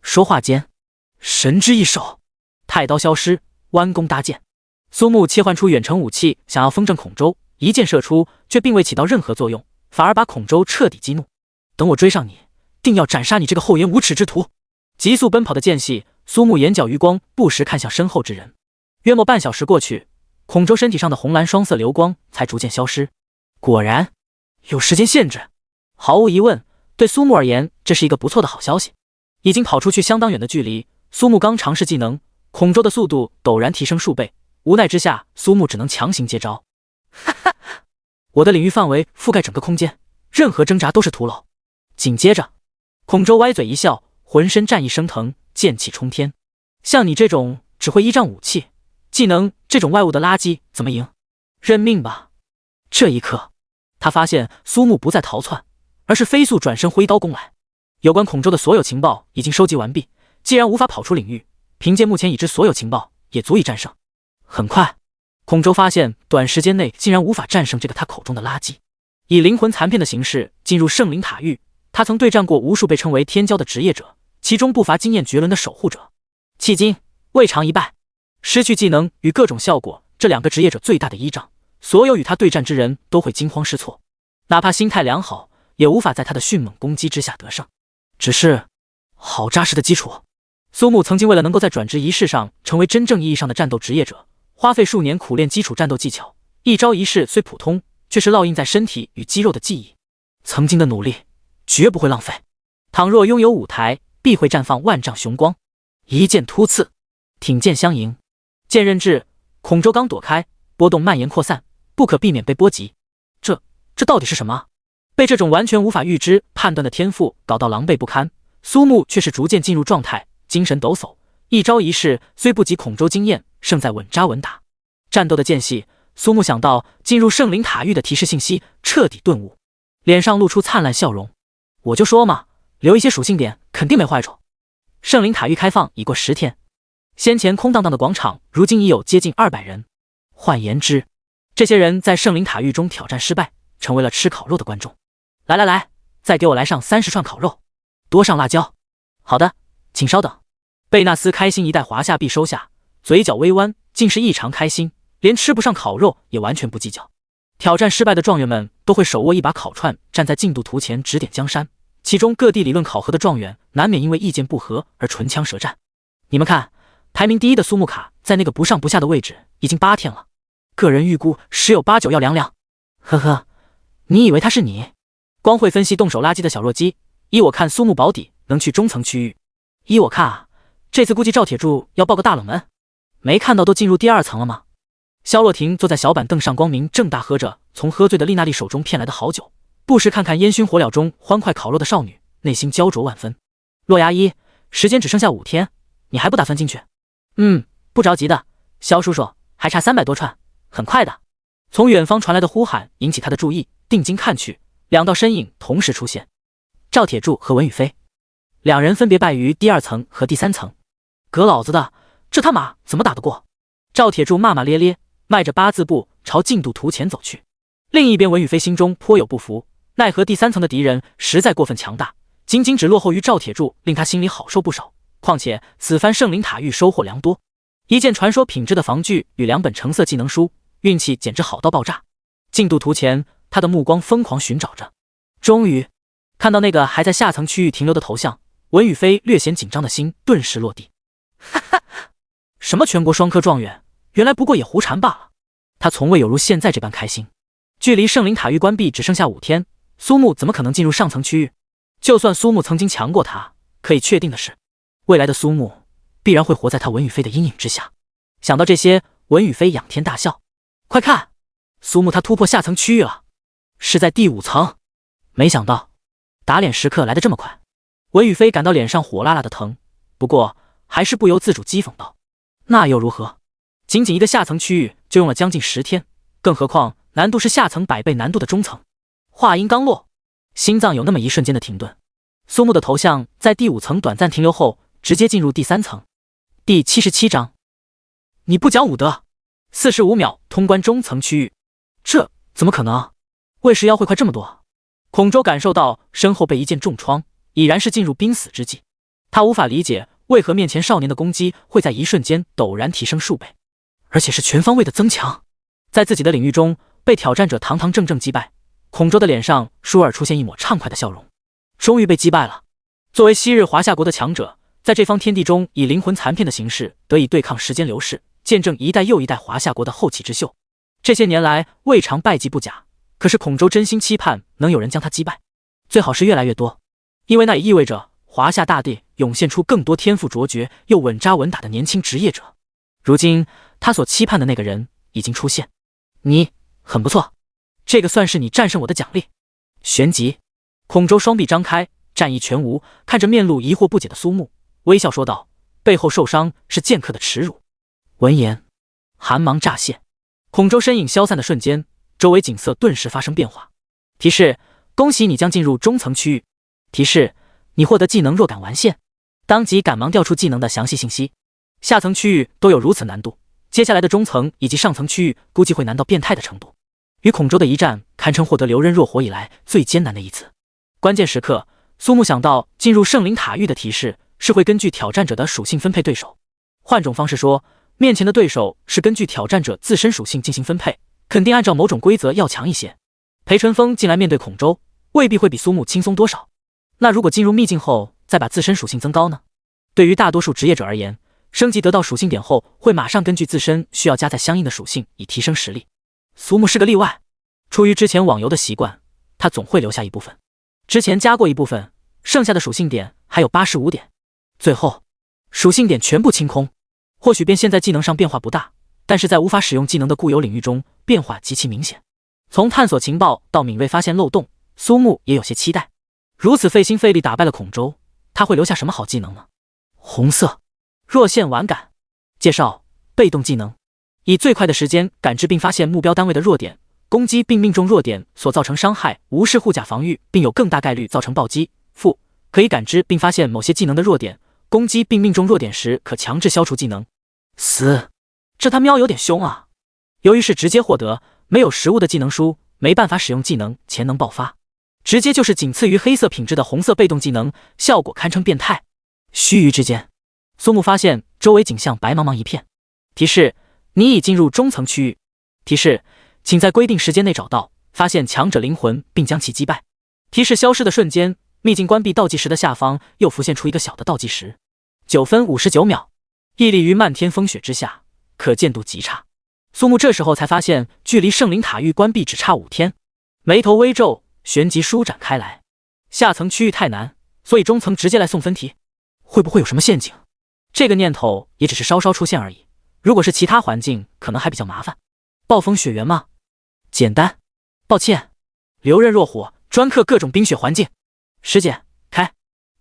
说话间，神之一手，太刀消失，弯弓搭箭。苏木切换出远程武器，想要风筝孔周，一箭射出，却并未起到任何作用，反而把孔周彻底激怒。等我追上你，定要斩杀你这个厚颜无耻之徒！急速奔跑的间隙，苏木眼角余光不时看向身后之人。约莫半小时过去，孔周身体上的红蓝双色流光才逐渐消失。果然有时间限制，毫无疑问，对苏木而言，这是一个不错的好消息。已经跑出去相当远的距离，苏木刚尝试技能，孔周的速度陡然提升数倍。无奈之下，苏木只能强行接招。哈哈，我的领域范围覆盖整个空间，任何挣扎都是徒劳。紧接着，孔周歪嘴一笑，浑身战意升腾，剑气冲天。像你这种只会依仗武器、技能这种外物的垃圾，怎么赢？认命吧！这一刻，他发现苏木不再逃窜，而是飞速转身挥刀攻来。有关孔周的所有情报已经收集完毕，既然无法跑出领域，凭借目前已知所有情报，也足以战胜。很快，孔周发现短时间内竟然无法战胜这个他口中的垃圾。以灵魂残片的形式进入圣灵塔域，他曾对战过无数被称为天骄的职业者，其中不乏经验绝伦的守护者。迄今未尝一败。失去技能与各种效果，这2个职业者最大的依仗，所有与他对战之人都会惊慌失措，哪怕心态良好，也无法在他的迅猛攻击之下得胜。只是好扎实的基础。苏木曾经为了能够在转职仪式上成为真正意义上的战斗职业者，花费数年苦练基础战斗技巧，一招一式虽普通，却是烙印在身体与肌肉的记忆。曾经的努力绝不会浪费，倘若拥有舞台，必会绽放万丈雄光。一剑突刺，挺剑相迎，剑刃至，孔周刚躲开，波动蔓延扩散，不可避免被波及。这到底是什么？被这种完全无法预知判断的天赋搞到狼狈不堪，苏木却是逐渐进入状态，精神抖擞，一招一式虽不及孔周惊艳，胜在稳扎稳打。战斗的间隙，苏木想到进入圣灵塔域的提示信息，彻底顿悟，脸上露出灿烂笑容。我就说嘛，留一些属性点肯定没坏处。圣灵塔域开放已过10天，先前空荡荡的广场如今已有接近200人。换言之，这些人在圣灵塔域中挑战失败，成为了吃烤肉的观众。来，再给我来上30串烤肉，多上辣椒。好的，请稍等。贝纳斯开心一袋华夏币收下，嘴角微弯，竟是异常开心，连吃不上烤肉也完全不计较。挑战失败的状元们都会手握一把烤串，站在进度图前指点江山，其中各地理论考核的状元难免因为意见不合而唇枪舌战。你们看，排名第1的苏木卡在那个不上不下的位置已经8天了，个人预估10有8九要凉凉。呵呵，你以为他是你？光会分析动手垃圾的小弱鸡，依我看苏木保底能去中层区域。依我看啊，这次估计赵铁柱要爆个大冷门。没看到都进入第2层了吗？肖洛廷坐在小板凳上，光明正大喝着从喝醉的丽娜丽手中骗来的好酒，不时看看烟熏火燎中欢快烤肉的少女，内心焦灼万分。洛牙医，时间只剩下5天，你还不打算进去？不着急的，肖叔叔，还差300多串，很快的。从远方传来的呼喊引起他的注意，定睛看去，2道身影同时出现，赵铁柱和文宇飞，2人分别败于第2层和第3层。革老子的，这他妈怎么打得过？赵铁柱骂骂咧咧，迈着8字步朝进度图前走去。另一边，文宇飞心中颇有不服，奈何第3层的敌人实在过分强大，仅仅只落后于赵铁柱，令他心里好受不少。况且此番圣灵塔域收获良多，一件传说品质的防具与2本橙色技能书，运气简直好到爆炸。进度图前，他的目光疯狂寻找着，终于看到那个还在下层区域停留的头像，文宇飞略显紧张的心顿时落地。哈哈，什么全国双科状元，原来不过也胡缠罢了。他从未有如现在这般开心。距离圣灵塔域关闭只剩下5天，苏木怎么可能进入上层区域？就算苏木曾经强过他，可以确定的是，未来的苏木必然会活在他文宇飞的阴影之下。想到这些，文宇飞仰天大笑。快看，苏木他突破下层区域了，是在第5层。没想到打脸时刻来得这么快。文宇飞感到脸上火辣辣的疼，不过还是不由自主讥讽道：那又如何？仅仅一个下层区域就用了将近10天，更何况难度是下层100倍难度的中层。话音刚落，心脏有那么一瞬间的停顿。苏木的头像在第5层短暂停留后，直接进入第3层。第77章，你不讲武德，45秒通关中层区域，这怎么可能？为时要会快这么多？孔周感受到身后被一剑重创，已然是进入濒死之际。他无法理解为何面前少年的攻击会在一瞬间陡然提升数倍，而且是全方位的增强。在自己的领域中被挑战者堂堂正正击败，孔周的脸上倏尔出现一抹畅快的笑容。终于被击败了。作为昔日华夏国的强者，在这方天地中以灵魂残片的形式得以对抗时间流逝，见证一代又一代华夏国的后起之秀。这些年来未尝败绩不假，可是孔周真心期盼能有人将他击败，最好是越来越多，因为那也意味着华夏大地涌现出更多天赋卓绝又稳扎稳打的年轻职业者。如今他所期盼的那个人已经出现。你很不错，这个算是你战胜我的奖励。旋即，孔周双臂张开，战意全无，看着面露疑惑不解的苏木，微笑说道：背后受伤是剑客的耻辱。闻言，寒芒乍现，孔周身影消散的瞬间，周围景色顿时发生变化。提示：恭喜你将进入中层区域。提示：你获得技能若感完现。当即赶忙调出技能的详细信息。下层区域都有如此难度，接下来的中层以及上层区域估计会难到变态的程度。与孔周的一战堪称获得留刃若火以来最艰难的一次。关键时刻，苏木想到进入圣灵塔域的提示是会根据挑战者的属性分配对手。换种方式说，面前的对手是根据挑战者自身属性进行分配，肯定按照某种规则要强一些。裴春风进来面对孔周，未必会比苏木轻松多少。那如果进入秘境后再把自身属性增高呢？对于大多数职业者而言，升级得到属性点后会马上根据自身需要加载相应的属性以提升实力。苏木是个例外，出于之前网游的习惯，他总会留下一部分。之前加过一部分，剩下的属性点还有85点。最后属性点全部清空，或许便现在技能上变化不大，但是在无法使用技能的固有领域中变化极其明显。从探索情报到敏锐发现漏洞，苏木也有些期待。如此费心费力打败了孔周，他会留下什么好技能呢？红色若现晚感。介绍：被动技能，以最快的时间感知并发现目标单位的弱点，攻击并命中弱点所造成伤害，无视护甲防御，并有更大概率造成暴击。负，可以感知并发现某些技能的弱点，攻击并命中弱点时可强制消除技能。死，这他喵有点凶啊！由于是直接获得，没有实物的技能书，没办法使用技能潜能爆发，直接就是仅次于黑色品质的红色被动技能，效果堪称变态。须臾之间，苏木发现周围景象白茫茫一片。提示：你已进入中层区域。提示：请在规定时间内找到、发现强者灵魂并将其击败。提示消失的瞬间，秘境关闭倒计时的下方又浮现出一个小的倒计时，9分59秒。屹立于漫天风雪之下，可见度极差。苏木这时候才发现距离圣灵塔域关闭只差5天，眉头微皱，旋即舒展开来。下层区域太难，所以中层直接来送分题。会不会有什么陷阱？这个念头也只是稍稍出现而已，如果是其他环境可能还比较麻烦。暴风雪原吗？简单。抱歉。留刃若火，专克各种冰雪环境。师姐开，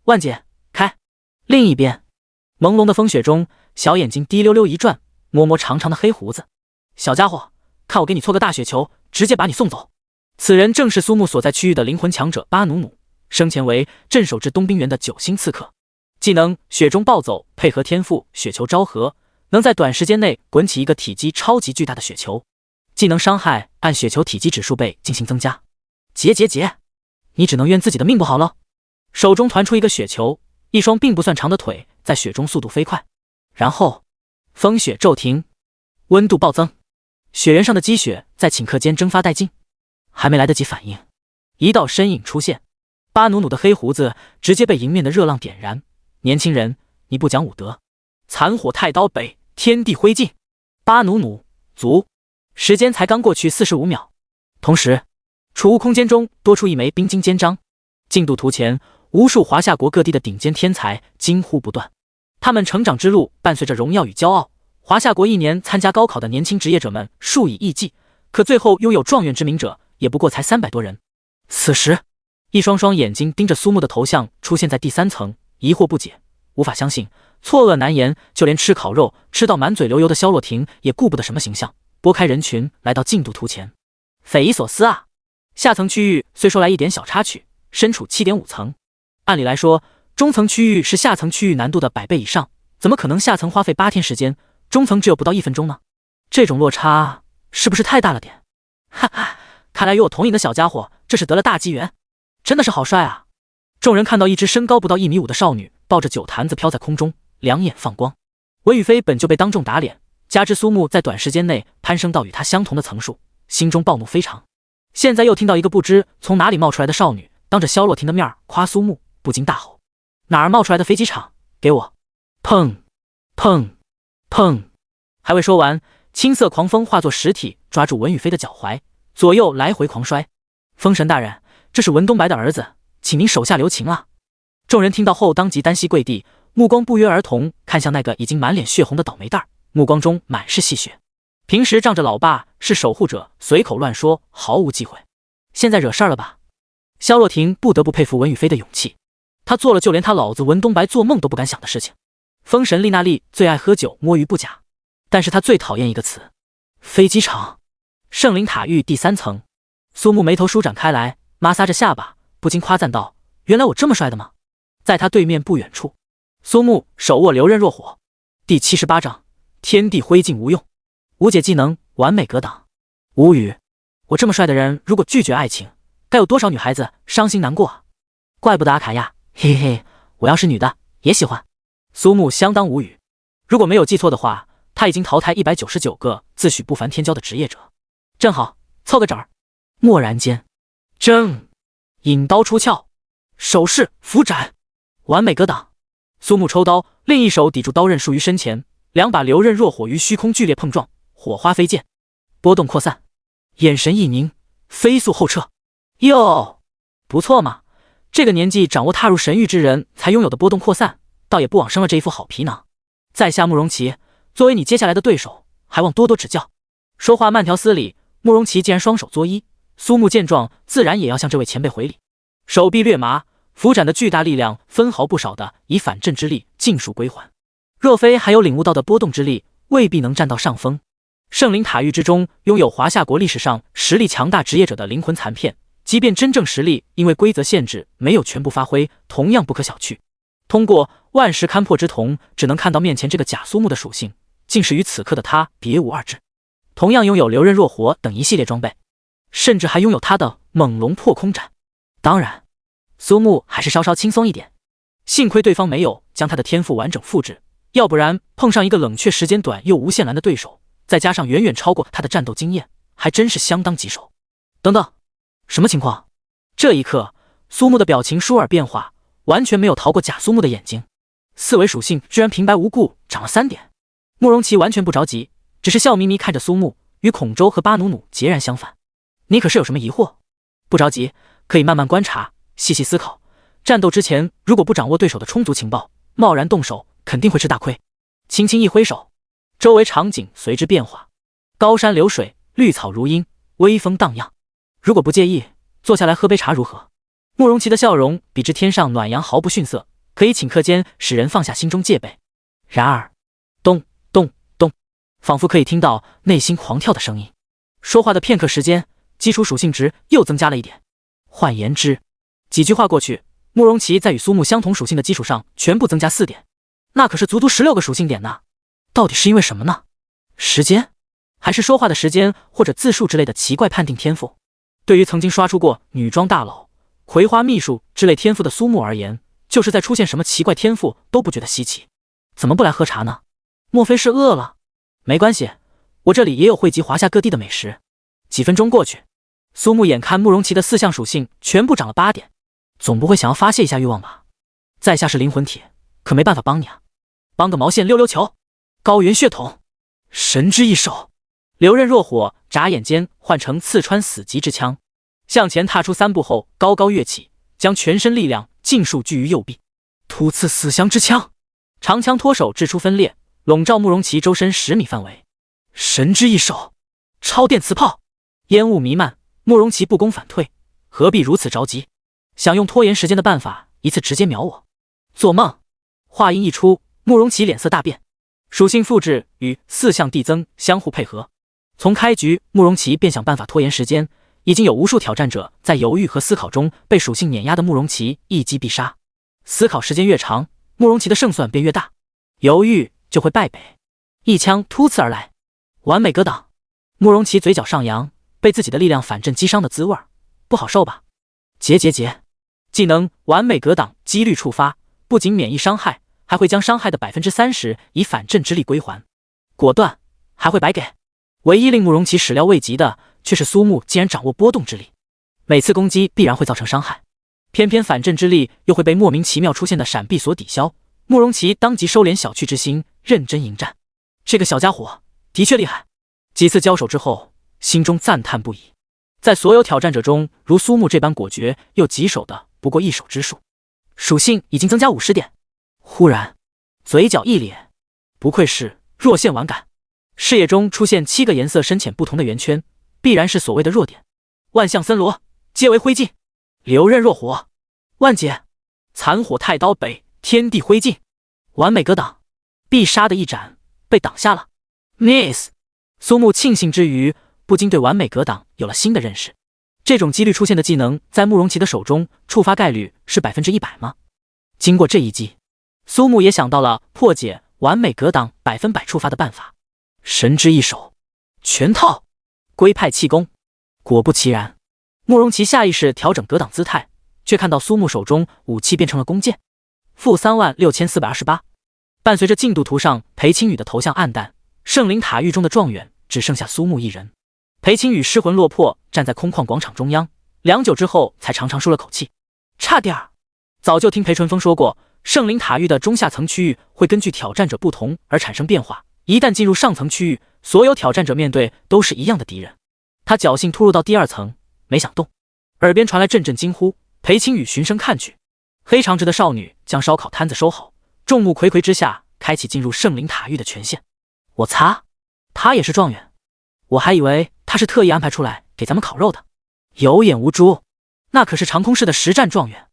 万姐开。另一边，朦胧的风雪中，小眼睛滴溜溜一转，摸摸长长的黑胡子。小家伙，看我给你搓个大雪球，直接把你送走。此人正是苏木所在区域的灵魂强者巴努努，生前为镇守至东冰原的9星刺客。技能雪中暴走配合天赋雪球昭和，能在短时间内滚起一个体积超级巨大的雪球。技能伤害按雪球体积指数倍进行增加。结，你只能怨自己的命不好了。手中团出一个雪球，一双并不算长的腿在雪中速度飞快，然后风雪骤停，温度暴增，雪原上的积雪在顷刻间蒸发殆尽。还没来得及反应，一道身影出现，巴努努的黑胡子直接被迎面的热浪点燃。年轻人，你不讲武德！残火太刀北，天地灰烬。巴努努足。时间才刚过去45秒，同时储物空间中多出一枚冰晶肩章。进度图前，无数华夏国各地的顶尖天才惊呼不断。他们成长之路伴随着荣耀与骄傲。华夏国一年参加高考的年轻职业者们数以亿计，可最后拥有状元之名者也不过才300多人。此时，一双双眼睛盯着苏木的头像出现在第3层，疑惑不解：无法相信，错愕难言，就连吃烤肉吃到满嘴流油的萧洛婷也顾不得什么形象，拨开人群来到进度图前。匪夷所思啊！下层区域虽说来一点小插曲，身处 7.5 层，按理来说，中层区域是下层区域难度的100倍以上，怎么可能下层花费8天时间，中层只有不到1分钟呢？这种落差是不是太大了点？哈哈，看来与我同饮的小家伙这是得了大机缘，真的是好帅啊！众人看到一只身高不到1.5米的少女抱着酒坛子飘在空中，两眼放光。文宇飞本就被当众打脸，加之苏木在短时间内攀升到与他相同的层数，心中暴怒非常。现在又听到一个不知从哪里冒出来的少女当着萧洛婷的面夸苏木，不禁大吼：哪儿冒出来的飞机场？给我！砰砰砰！还未说完，青色狂风化作实体抓住文宇飞的脚踝，左右来回狂摔。风神大人，这是文东白的儿子，请您手下留情啊！众人听到后当即单膝跪地，目光不约而同看向那个已经满脸血红的倒霉蛋，目光中满是戏谑。平时仗着老爸是守护者，随口乱说，毫无忌讳。现在惹事儿了吧？萧洛婷不得不佩服文宇飞的勇气，他做了就连他老子文东白做梦都不敢想的事情。风神丽娜丽最爱喝酒摸鱼不假，但是他最讨厌一个词：飞机场。圣灵塔域第3层，苏木眉头舒展开来，摩挲着下巴，不禁夸赞道：原来我这么帅的吗？在他对面不远处，苏木手握流刃若火。第78章，天地灰烬无用，无解技能完美格挡。无语，我这么帅的人如果拒绝爱情，该有多少女孩子伤心难过啊！怪不得阿卡亚，嘿嘿嘿，我要是女的也喜欢。苏木相当无语，如果没有记错的话，他已经淘汰199个自诩不凡天骄的职业者。正好凑个整儿。蓦然间，正引刀出鞘，手势扶斩，完美格挡。苏木抽刀，另一手抵住刀刃束于身前，两把流刃若火于虚空剧烈碰撞，火花飞溅，波动扩散，眼神一凝，飞速后撤。哟，不错嘛，这个年纪掌握踏入神域之人才拥有的波动扩散，倒也不枉生了这一副好皮囊。在下慕容琦，作为你接下来的对手，还望多多指教。说话慢条斯理，慕容琦竟然双手作揖。苏木见状，自然也要向这位前辈回礼，手臂略麻，扶斩的巨大力量分毫不少的以反震之力尽数归还。若非还有领悟到的波动之力，未必能占到上风。圣灵塔域之中拥有华夏国历史上实力强大职业者的灵魂残片，即便真正实力因为规则限制没有全部发挥，同样不可小觑。通过万石勘破之瞳，只能看到面前这个假苏木的属性，竟是与此刻的他别无二致。同样拥有流刃若火等一系列装备，甚至还拥有他的猛龙破空斩。当然，苏木还是稍稍轻松一点，幸亏对方没有将他的天赋完整复制，要不然碰上一个冷却时间短又无限蓝的对手，再加上远远超过他的战斗经验，还真是相当棘手。等等，什么情况？这一刻，苏木的表情倏尔变化，完全没有逃过假苏木的眼睛。四维属性居然平白无故涨了3点。慕容琦完全不着急，只是笑眯眯看着苏木，与孔周和巴努努截然相反。你可是有什么疑惑？不着急，可以慢慢观察，细细思考。战斗之前，如果不掌握对手的充足情报，贸然动手肯定会吃大亏。轻轻一挥手，周围场景随之变化，高山流水，绿草如茵，微风荡漾。如果不介意，坐下来喝杯茶如何？慕容琦的笑容比之天上暖阳毫不逊色，可以顷刻间使人放下心中戒备。然而，咚咚咚，仿佛可以听到内心狂跳的声音。说话的片刻时间，基础属性值又增加了1点。换言之，几句话过去，慕容琦在与苏木相同属性的基础上全部增加4点，那可是足足16个属性点呢。到底是因为什么呢？时间？还是说话的时间或者字数之类的奇怪判定天赋？对于曾经刷出过女装大佬、葵花秘术之类天赋的苏木而言，就是在出现什么奇怪天赋都不觉得稀奇。怎么不来喝茶呢？莫非是饿了？没关系，我这里也有汇集华夏各地的美食。几分钟过去，苏木眼看慕容琦的4项属性全部涨了8点，总不会想要发泄一下欲望吧？在下是灵魂体，可没办法帮你啊。帮个毛线溜溜球！高原血统，神之一手，流刃若火，眨眼间换成刺穿死棘之枪，向前踏出3步后，高高跃起，将全身力量尽数聚于右臂，突刺死降之枪，长枪脱手掷出分裂，笼罩慕容琦周身10米范围。神之一手，超电磁炮，烟雾弥漫，慕容琦不攻反退，何必如此着急？想用拖延时间的办法，一次直接秒我？做梦！话音一出，慕容奇脸色大变。属性复制与4项递增相互配合，从开局慕容奇便想办法拖延时间，已经有无数挑战者在犹豫和思考中被属性碾压的慕容奇一击必杀。思考时间越长，慕容奇的胜算便越大，犹豫就会败北。一枪突刺而来，完美格挡。慕容奇嘴角上扬，被自己的力量反震击伤的滋味不好受吧？结，技能完美格挡几率触发，不仅免疫伤害，还会将伤害的 30% 以反震之力归还。果断，还会白给。唯一令慕容奇始料未及的却是苏木竟然掌握波动之力，每次攻击必然会造成伤害，偏偏反震之力又会被莫名其妙出现的闪避所抵消。慕容奇当即收敛小觑之心，认真迎战。这个小家伙的确厉害。几次交手之后，心中赞叹不已。在所有挑战者中，如苏木这般果决又棘手的不过一手之数。属性已经增加50点。忽然嘴角一咧，不愧是弱线玩感。视野中出现7个颜色深浅不同的圆圈，必然是所谓的弱点。万象森罗，皆为灰烬，流刃若火。万劫，残火太刀北，天地灰烬。完美格挡，必杀的一斩被挡下了。Nice。苏木庆幸之余，不禁对完美格挡有了新的认识。这种几率出现的技能，在慕容奇的手中触发概率是100%吗？经过这一击，苏木也想到了破解完美格挡100%触发的办法。神之一手，全套龟派气功。果不其然，慕容奇下意识调整格挡姿态，却看到苏木手中武器变成了弓箭。-36428。伴随着进度图上裴青羽的头像暗淡，圣灵塔狱中的状元只剩下苏木一人。裴青羽失魂落魄站在空旷广场中央，良久之后才长长舒了口气。差点儿，早就听裴纯风说过，圣灵塔狱的中下层区域会根据挑战者不同而产生变化，一旦进入上层区域，所有挑战者面对都是一样的敌人。他侥幸突入到第2层，没想动。耳边传来阵阵惊呼，裴青羽循声看去，黑长直的少女将烧烤摊子收好，众目睽睽之下开启进入圣灵塔狱的权限。我擦，他也是状元？我还以为他是特意安排出来给咱们烤肉的。有眼无珠，那可是长空市的实战状元。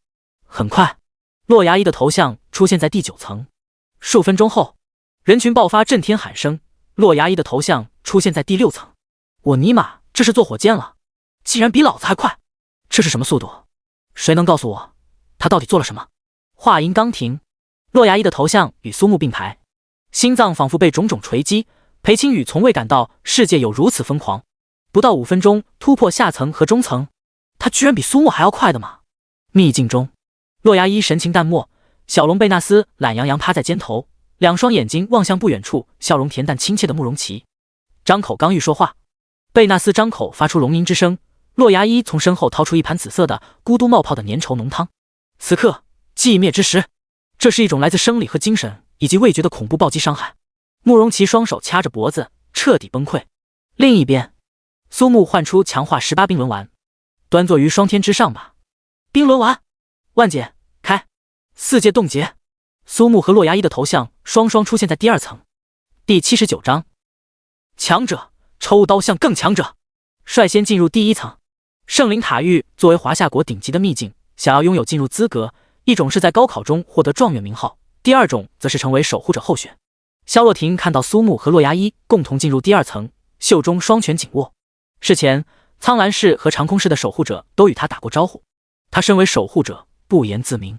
很快，洛牙一的头像出现在第9层。数分钟后，人群爆发震天喊声，洛牙一的头像出现在第6层。我尼玛，这是坐火箭了，竟然比老子还快！这是什么速度？谁能告诉我，他到底做了什么？话音刚停，洛牙一的头像与苏木并排，心脏仿佛被种种锤击。裴青羽从未感到世界有如此疯狂，不到5分钟突破下层和中层，他居然比苏木还要快的吗？秘境中，洛牙一神情淡漠，小龙贝纳斯懒洋洋趴在肩头，两双眼睛望向不远处笑容恬淡亲切的慕容奇。张口刚欲说话，贝纳斯张口发出龙吟之声，洛牙一从身后掏出一盘紫色的咕嘟冒泡的粘稠浓汤。此刻寂灭之时，这是一种来自生理和精神以及味觉的恐怖暴击伤害。慕容奇双手掐着脖子，彻底崩溃。另一边，苏木唤出强化18冰轮丸，端坐于双天之上吧。冰轮丸，万解开，4界冻结。苏木和洛牙一的头像双双出现在第2层。第79章，强者抽刀向更强者。率先进入第1层。圣灵塔狱作为华夏国顶级的秘境，想要拥有进入资格，一种是在高考中获得状元名号，第2种则是成为守护者候选。萧若婷看到苏木和洛牙一共同进入第2层，袖中双拳紧握。事前，苍兰市和长空市的守护者都与他打过招呼，他身为守护者，不言自明。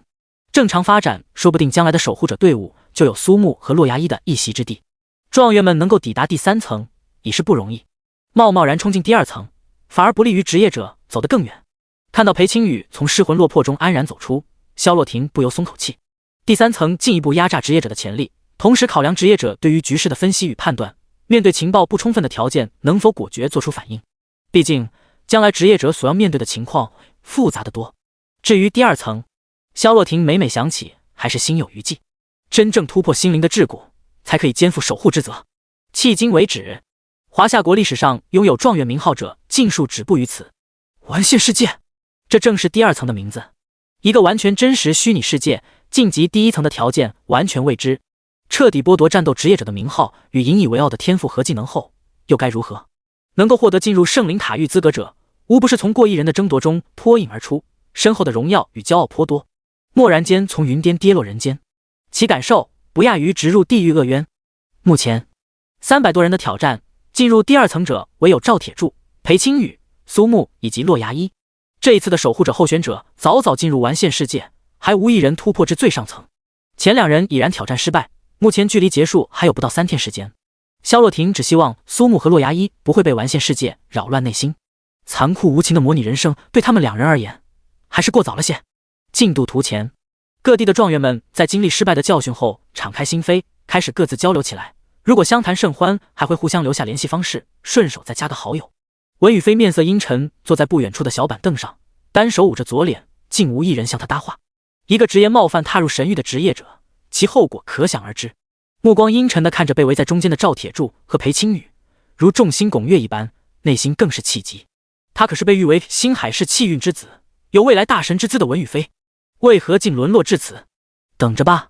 正常发展，说不定将来的守护者队伍就有苏木和洛牙一的一席之地。状元们能够抵达第3层已是不容易，贸贸然冲进第2层，反而不利于职业者走得更远。看到裴青羽从失魂落魄中安然走出，萧若婷不由松口气。第3层进一步压榨职业者的潜力，同时考量职业者对于局势的分析与判断，面对情报不充分的条件能否果决做出反应。毕竟将来职业者所要面对的情况复杂得多。至于第2层，萧若婷每每想起还是心有余悸。真正突破心灵的桎梏，才可以肩负守护之责。迄今为止，华夏国历史上拥有状元名号者尽数止步于此。完现世界，这正是第2层的名字，一个完全真实虚拟世界。晋级第1层的条件完全未知，彻底剥夺战斗职业者的名号与引以为傲的天赋和技能后，又该如何？能够获得进入圣灵塔狱资格者，无不是从过亿人的争夺中脱颖而出，身后的荣耀与骄傲颇多。蓦然间从云巅跌落人间，其感受不亚于直入地狱恶渊。目前300多人的挑战，进入第2层者唯有赵铁柱、裴青宇、苏木以及洛牙一。这一次的守护者候选者早早进入完现世界，还无一人突破至最上层。前2人已然挑战失败，目前距离结束还有不到3天时间。萧若婷只希望苏木和洛牙一不会被完现世界扰乱内心。残酷无情的模拟人生对他们2人而言还是过早了些。进度图前，各地的状元们在经历失败的教训后敞开心扉，开始各自交流起来。如果相谈甚欢，还会互相留下联系方式，顺手再加个好友。文宇飞面色阴沉，坐在不远处的小板凳上，单手捂着左脸，竟无一人向他搭话。一个直言冒犯踏入神域的职业者，其后果可想而知。目光阴沉地看着被围在中间的赵铁柱和裴青宇，如众星拱月一般，内心更是气急。他可是被誉为星海市气运之子，有未来大神之姿的文宇飞，为何竟沦落至此？等着吧，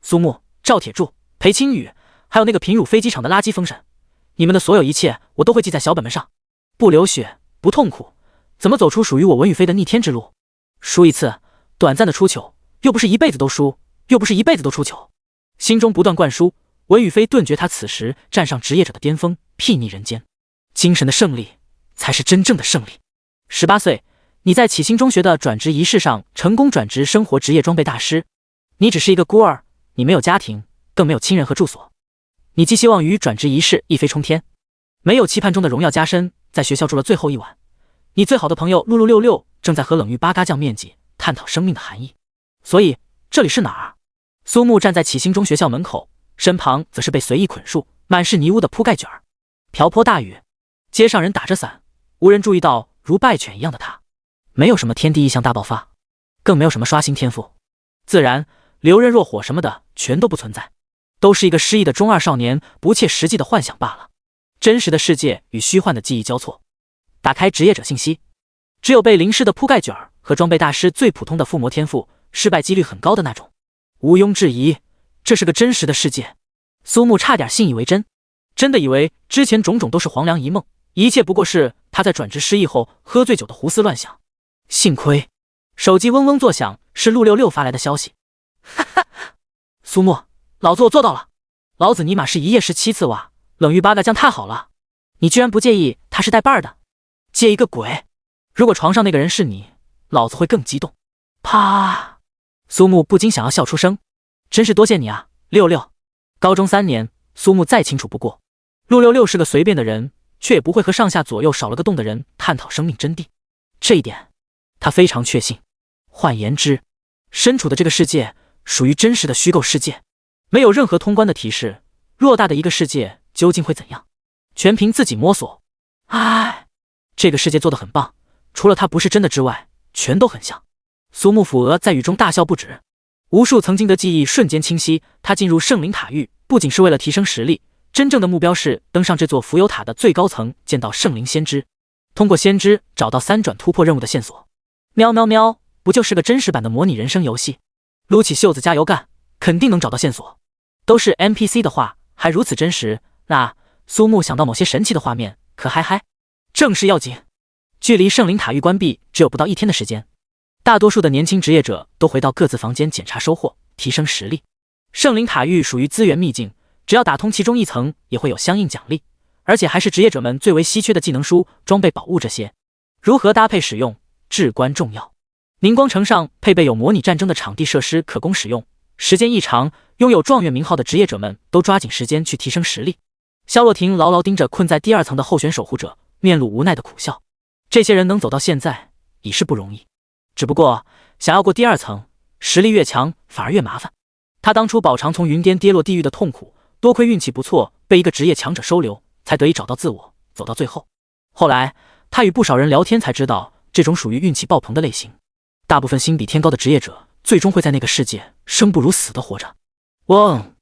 苏木、赵铁柱、裴青宇，还有那个平乳飞机场的垃圾封神，你们的所有一切我都会记在小本本上。不流血，不痛苦，怎么走出属于我文宇飞的逆天之路？输一次，短暂的出糗，又不是一辈子都输，又不是一辈子都出糗。心中不断灌输，文宇飞顿觉他此时站上职业者的巅峰，睥睨人间。精神的胜利才是真正的胜利。18岁，你在启星中学的转职仪式上成功转职生活职业装备大师。你只是一个孤儿，你没有家庭，更没有亲人和住所。你寄希望于转职仪式一飞冲天，没有期盼中的荣耀加身，在学校住了最后一晚。你最好的朋友露露六六正在和冷玉八嘎酱面积探讨生命的含义。所以这里是哪儿？苏木站在启星中学校门口，身旁则是被随意捆束、满是泥污的铺盖卷儿。瓢泼大雨，街上人打着伞，无人注意到如败犬一样的他。没有什么天地异象大爆发，更没有什么刷新天赋，自然留刃若火什么的全都不存在，都是一个失忆的中二少年不切实际的幻想罢了。真实的世界与虚幻的记忆交错。打开职业者信息，只有被淋湿的铺盖卷和装备大师最普通的附魔天赋，失败几率很高的那种。毋庸置疑，这是个真实的世界。苏木差点信以为真，真的以为之前种种都是黄粱一梦，一切不过是他在转职失忆后喝醉酒的胡思乱想。幸亏手机嗡嗡作响，是陆六六发来的消息。哈哈，苏木，老子我做到了，老子尼玛是一夜17次哇，冷玉八嘎酱太好了，你居然不介意他是带伴的？介意个鬼！如果床上那个人是你，老子会更激动。啪！苏木不禁想要笑出声，真是多谢你啊，六六。高中3年，苏木再清楚不过，陆六六是个随便的人，却也不会和上下左右少了个洞的人探讨生命真谛。这一点，他非常确信。换言之，身处的这个世界属于真实的虚构世界，没有任何通关的提示。偌大的一个世界究竟会怎样，全凭自己摸索。唉，这个世界做得很棒，除了它不是真的之外，全都很像。苏木抚额在雨中大笑不止，无数曾经的记忆瞬间清晰。他进入圣灵塔域，不仅是为了提升实力，真正的目标是登上这座浮游塔的最高层，见到圣灵先知，通过先知找到3转突破任务的线索。喵喵喵，不就是个真实版的模拟人生游戏？撸起袖子加油干，肯定能找到线索。都是 NPC 的话还如此真实，那苏木想到某些神奇的画面，可嗨嗨。正事要紧，距离圣灵塔域关闭只有不到1天的时间，大多数的年轻职业者都回到各自房间检查收获，提升实力。圣灵塔域属于资源秘境，只要打通其中1层也会有相应奖励，而且还是职业者们最为稀缺的技能书、装备、宝物这些。如何搭配使用至关重要。宁光城上配备有模拟战争的场地设施可供使用，时间一长，拥有状元名号的职业者们都抓紧时间去提升实力。萧若婷牢牢盯着困在第2层的候选守护者，面露无奈的苦笑。这些人能走到现在已是不容易，只不过想要过第2层，实力越强反而越麻烦。他当初饱尝从云巅跌落地狱的痛苦，多亏运气不错，被一个职业强者收留，才得以找到自我，走到最后。后来他与不少人聊天才知道，这种属于运气爆棚的类型，大部分心比天高的职业者最终会在那个世界生不如死的活着。嗡，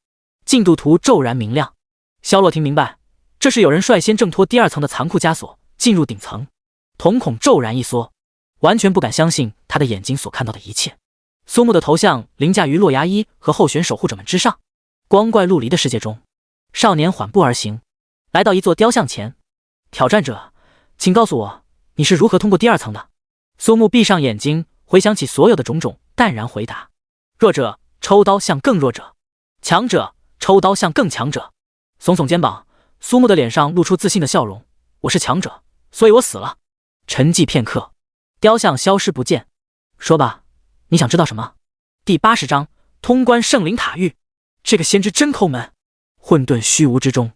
进度图骤然明亮。萧若婷明白，这是有人率先挣脱第2层的残酷枷锁，进入顶层。瞳孔骤然一缩，完全不敢相信他的眼睛所看到的一切。苏木的头像凌驾于洛牙一和候选守护者们之上。光怪陆离的世界中，少年缓步而行，来到一座雕像前。挑战者，请告诉我，你是如何通过第2层的？苏木闭上眼睛，回想起所有的种种，淡然回答：弱者抽刀向更弱者，强者抽刀向更强者。耸耸肩膀，苏木的脸上露出自信的笑容。我是强者，所以我死了。沉寂片刻，雕像消失不见。说吧，你想知道什么？第80章，通关圣灵塔域。这个先知真抠门。混沌虚无之中，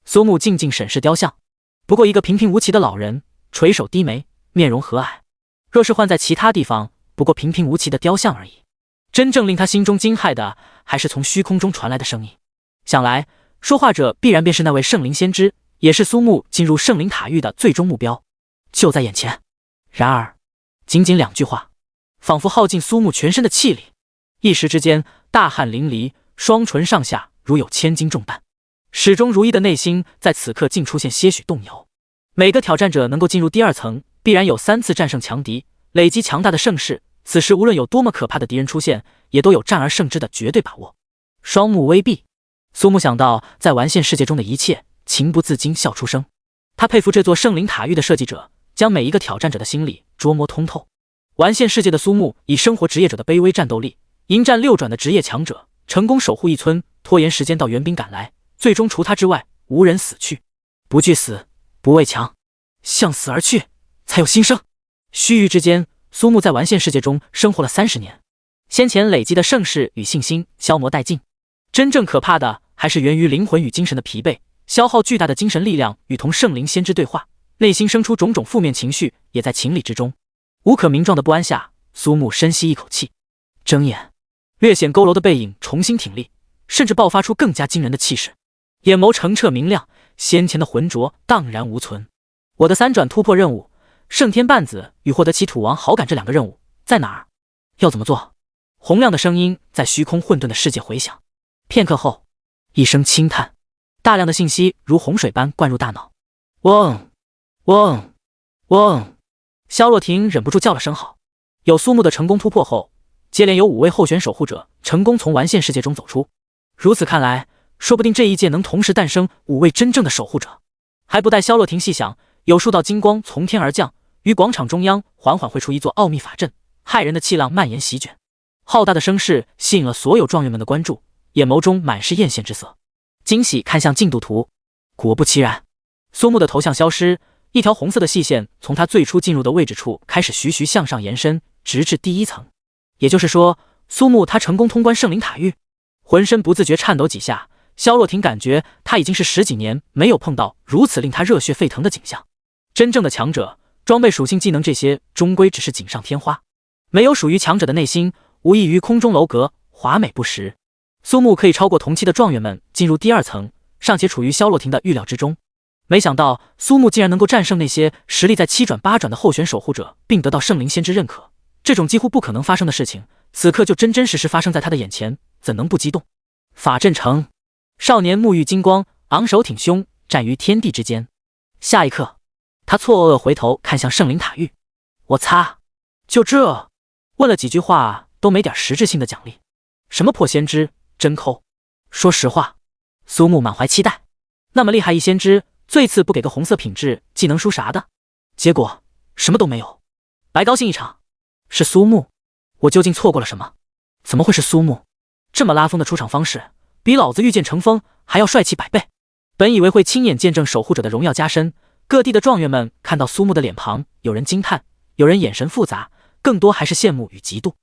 苏木静静审视雕像，不过一个平平无奇的老人，垂首低眉，面容和蔼。若是换在其他地方，不过平平无奇的雕像而已。真正令他心中惊骇的，还是从虚空中传来的声音。想来，说话者必然便是那位圣灵先知，也是苏木进入圣灵塔域的最终目标，就在眼前。然而，仅仅2句话，仿佛耗尽苏木全身的气力，一时之间大汗淋漓，双唇上下如有千斤重担。始终如一的内心在此刻竟出现些许动摇。每个挑战者能够进入第2层，必然有3次战胜强敌，累积强大的胜势。此时无论有多么可怕的敌人出现，也都有战而胜之的绝对把握。双目微闭，苏木想到在完线世界中的一切，情不自禁笑出声。他佩服这座圣灵塔域的设计者，将每一个挑战者的心理捉摸通透。完线世界的苏木以生活职业者的卑微战斗力，迎战6转的职业强者，成功守护一村，拖延时间到援兵赶来，最终除他之外无人死去。不惧死，不畏强，向死而去，才有新生。须臾之间，苏木在完线世界中生活了30年，先前累积的盛世与信心消磨殆尽。真正可怕的还是源于灵魂与精神的疲惫，消耗巨大的精神力量与同圣灵先知对话，内心生出种种负面情绪，也在情理之中。无可名状的不安下，苏木深吸一口气，睁眼，略显佝偻的背影重新挺立，甚至爆发出更加惊人的气势，眼眸澄澈明亮，先前的浑浊荡然无存。我的3转突破任务，圣天绊子与获得其土王好感这2个任务在哪儿？要怎么做？洪亮的声音在虚空混沌的世界回响。片刻后，一声轻叹，大量的信息如洪水般灌入大脑。嗡嗡嗡！萧若婷忍不住叫了声好。有苏木的成功突破后，接连有5位候选守护者成功从完线世界中走出。如此看来，说不定这一届能同时诞生5位真正的守护者。还不待萧若婷细想，有数道金光从天而降，于广场中央缓缓绘出一座奥秘法阵，骇人的气浪蔓延席卷。浩大的声势吸引了所有状元们的关注，眼眸中满是艳羡之色。惊喜看向进度图，果不其然，苏木的头像消失，一条红色的细线从他最初进入的位置处开始徐徐向上延伸，直至第1层。也就是说，苏木他成功通关圣灵塔域。浑身不自觉颤抖几下，萧若婷感觉他已经是10几年没有碰到如此令他热血沸腾的景象。真正的强者，装备属性技能这些终归只是锦上添花，没有属于强者的内心，无异于空中楼阁，华美不实。苏木可以超过同期的状元们进入第2层，尚且处于萧若婷的预料之中。没想到苏木竟然能够战胜那些实力在7转8转的候选守护者，并得到圣灵先知认可，这种几乎不可能发生的事情，此刻就真真实实发生在他的眼前，怎能不激动？法阵城，少年沐浴金光，昂首挺胸，站于天地之间。下一刻，他错愕回头看向圣灵塔域。我擦，就这？问了几句话都没点实质性的奖励，什么破先知，真抠。说实话，苏木满怀期待，那么厉害一先知，最次不给个红色品质技能书啥的，结果什么都没有，白高兴一场。是苏木，我究竟错过了什么？怎么会是苏木？这么拉风的出场方式，比老子御剑成风还要帅气100倍。本以为会亲眼见证守护者的荣耀加身，各地的状元们看到苏木的脸庞，有人惊叹，有人眼神复杂，更多还是羡慕与嫉妒。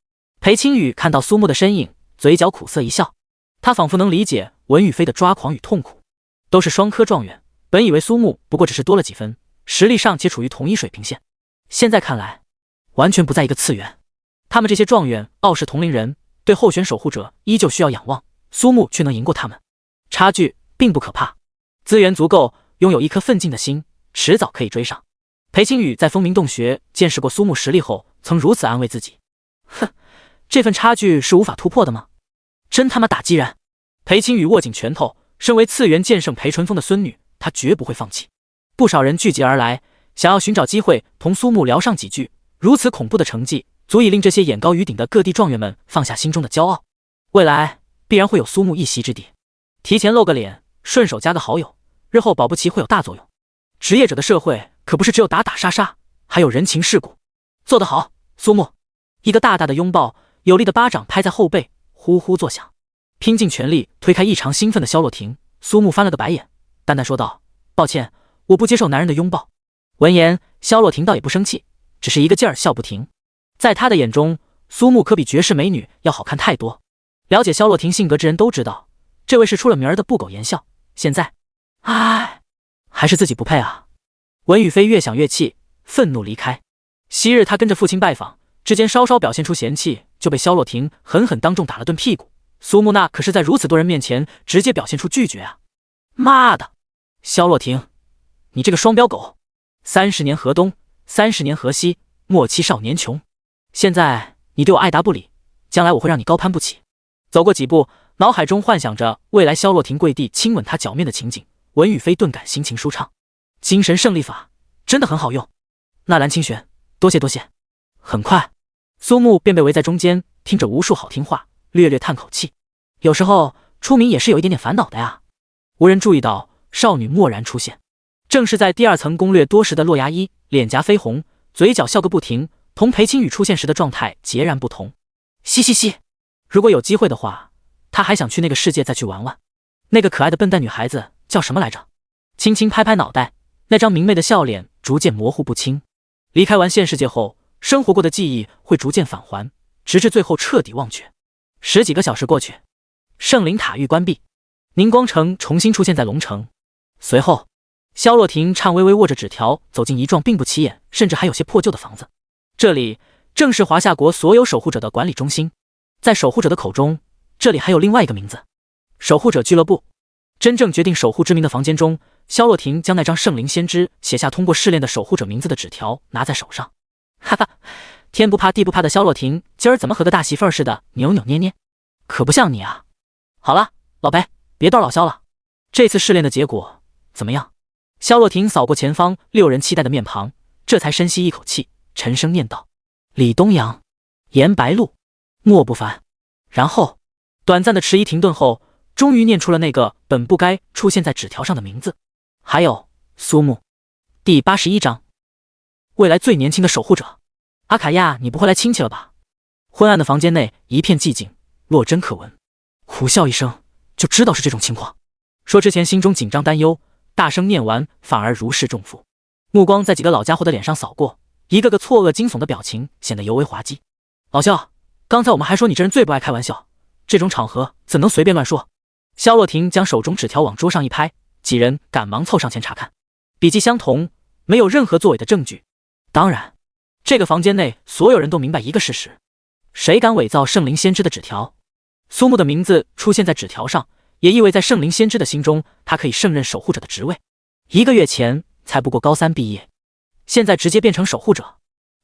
裴青羽看到苏木的身影，嘴角苦涩一笑，他仿佛能理解文宇飞的抓狂与痛苦。都是双科状元，本以为苏木不过只是多了几分，实力上且处于同一水平线，现在看来完全不在一个次元。他们这些状元傲视同龄人，对候选守护者依旧需要仰望，苏木却能赢过他们，差距并不可怕，资源足够，拥有一颗奋进的心，迟早可以追上。裴青羽在风鸣洞穴见识过苏木实力后，曾如此安慰自己：哼，这份差距是无法突破的吗？真他妈打击人！裴青羽握紧拳头，身为次元剑圣裴纯风的孙女，她绝不会放弃。不少人聚集而来，想要寻找机会同苏木聊上几句。如此恐怖的成绩，足以令这些眼高于顶的各地状元们放下心中的骄傲。未来必然会有苏木一席之地，提前露个脸，顺手加个好友，日后保不齐会有大作用。职业者的社会可不是只有打打杀杀，还有人情世故。做得好，苏木！一个大大的拥抱，有力的巴掌拍在后背，呼呼作响，拼尽全力推开异常兴奋的萧洛婷。苏木翻了个白眼，淡淡说道：“抱歉，我不接受男人的拥抱。”闻言，萧洛婷倒也不生气，只是一个劲儿笑不停。在他的眼中，苏木可比绝世美女要好看太多。了解萧洛婷性格之人都知道，这位是出了名儿的不苟言笑。现在，唉，还是自己不配啊！文宇飞越想越气，愤怒离开。昔日他跟着父亲拜访，之间稍稍表现出嫌弃，就被萧洛婷狠狠当众打了顿屁股。苏木那可是在如此多人面前直接表现出拒绝啊！妈的，萧洛婷，你这个双标狗！30年河东，30年河西，莫欺少年穷。现在你对我爱答不理，将来我会让你高攀不起。走过几步，脑海中幻想着未来萧洛婷跪地亲吻他脚面的情景，文宇飞顿感心情舒畅。精神胜利法真的很好用，纳兰清玄，多谢多谢。很快，苏木便被围在中间，听着无数好听话，略略叹口气。有时候出名也是有一点点烦恼的呀。无人注意到少女蓦然出现，正是在第2层攻略多时的洛牙一，脸颊绯红，嘴角笑个不停，同裴青雨出现时的状态截然不同。嘻嘻嘻，如果有机会的话，他还想去那个世界再去玩玩。那个可爱的笨蛋女孩子叫什么来着？轻轻拍拍脑袋，那张明媚的笑脸逐渐模糊不清。离开完现世界后，生活过的记忆会逐渐返还，直至最后彻底忘却。10几个小时过去，圣灵塔域关闭，宁光城重新出现在龙城。随后，萧洛婷颤巍巍握着纸条走进一幢并不起眼，甚至还有些破旧的房子。这里正是华夏国所有守护者的管理中心。在守护者的口中，这里还有另外一个名字——守护者俱乐部。真正决定守护之名的房间中，萧洛婷将那张圣灵先知写下通过试炼的守护者名字的纸条拿在手上。哈哈，天不怕地不怕的萧洛婷，今儿怎么和个大媳妇儿似的扭扭捏捏？可不像你啊！好了，老裴，别叨老萧了。这次试炼的结果怎么样？萧洛婷扫过前方6人期待的面庞，这才深吸一口气，沉声念道：“李东阳、颜白露、莫不凡。”然后短暂的迟疑停顿后，终于念出了那个本不该出现在纸条上的名字，还有苏木。第81章，未来最年轻的守护者。阿卡亚，你不会来亲戚了吧？昏暗的房间内一片寂静，落针可闻。苦笑一声，就知道是这种情况。说之前心中紧张担忧，大声念完反而如释重负。目光在几个老家伙的脸上扫过，一个个错愕惊悚的表情显得尤为滑稽。老萧，刚才我们还说你这人最不爱开玩笑，这种场合怎能随便乱说？萧洛婷将手中纸条往桌上一拍，几人赶忙凑上前查看，笔迹相同，没有任何作伪的证据。当然，这个房间内所有人都明白一个事实：谁敢伪造圣灵先知的纸条，苏木的名字出现在纸条上，也意味在圣灵先知的心中，他可以胜任守护者的职位。1个月前才不过高3毕业，现在直接变成守护者。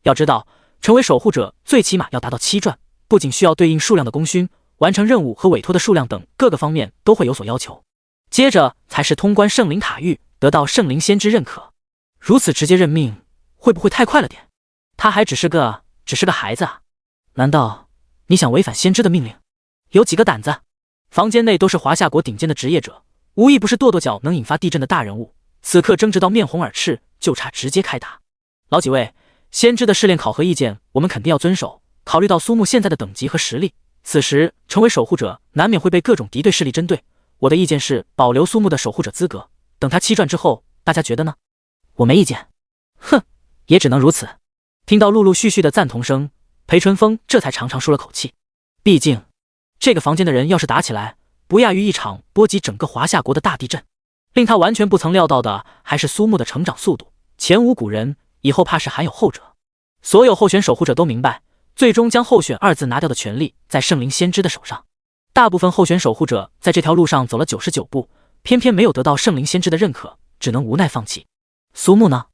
要知道，成为守护者最起码要达到7传，不仅需要对应数量的功勋，完成任务和委托的数量等各个方面都会有所要求。接着才是通关圣灵塔域，得到圣灵先知认可。如此直接任命，会不会太快了点？他还只是个孩子啊！难道你想违反先知的命令？有几个胆子？房间内都是华夏国顶尖的职业者，无一不是跺跺脚能引发地震的大人物，此刻争执到面红耳赤，就差直接开打。老几位，先知的试炼考核意见我们肯定要遵守，考虑到苏木现在的等级和实力，此时成为守护者难免会被各种敌对势力针对，我的意见是保留苏木的守护者资格，等他7传之后，大家觉得呢？我没意见。哼，也只能如此。听到陆陆续续的赞同声，裴春风这才长长舒了口气。毕竟这个房间的人要是打起来，不亚于一场波及整个华夏国的大地震。令他完全不曾料到的还是苏木的成长速度，前无古人，以后怕是还有后者。所有候选守护者都明白，最终将候选2字拿掉的权利在圣灵先知的手上。大部分候选守护者在这条路上走了99步，偏偏没有得到圣灵先知的认可，只能无奈放弃。苏木呢？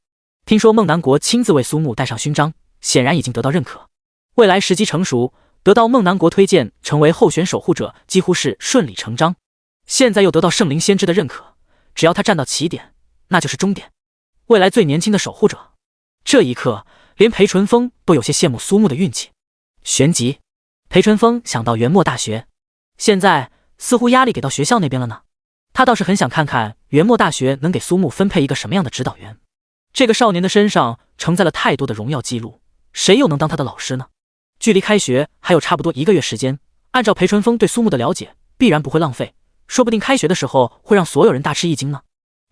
听说孟南国亲自为苏木戴上勋章，显然已经得到认可。未来时机成熟，得到孟南国推荐成为候选守护者几乎是顺理成章。现在又得到圣灵先知的认可，只要他站到起点，那就是终点。未来最年轻的守护者。这一刻，连裴纯风都有些羡慕苏木的运气。旋即，裴纯风想到元墨大学，现在似乎压力给到学校那边了呢。他倒是很想看看元墨大学能给苏木分配一个什么样的指导员。这个少年的身上承载了太多的荣耀记录，谁又能当他的老师呢？距离开学还有差不多1个月时间按照裴淳风对苏木的了解，必然不会浪费，说不定开学的时候会让所有人大吃一惊呢。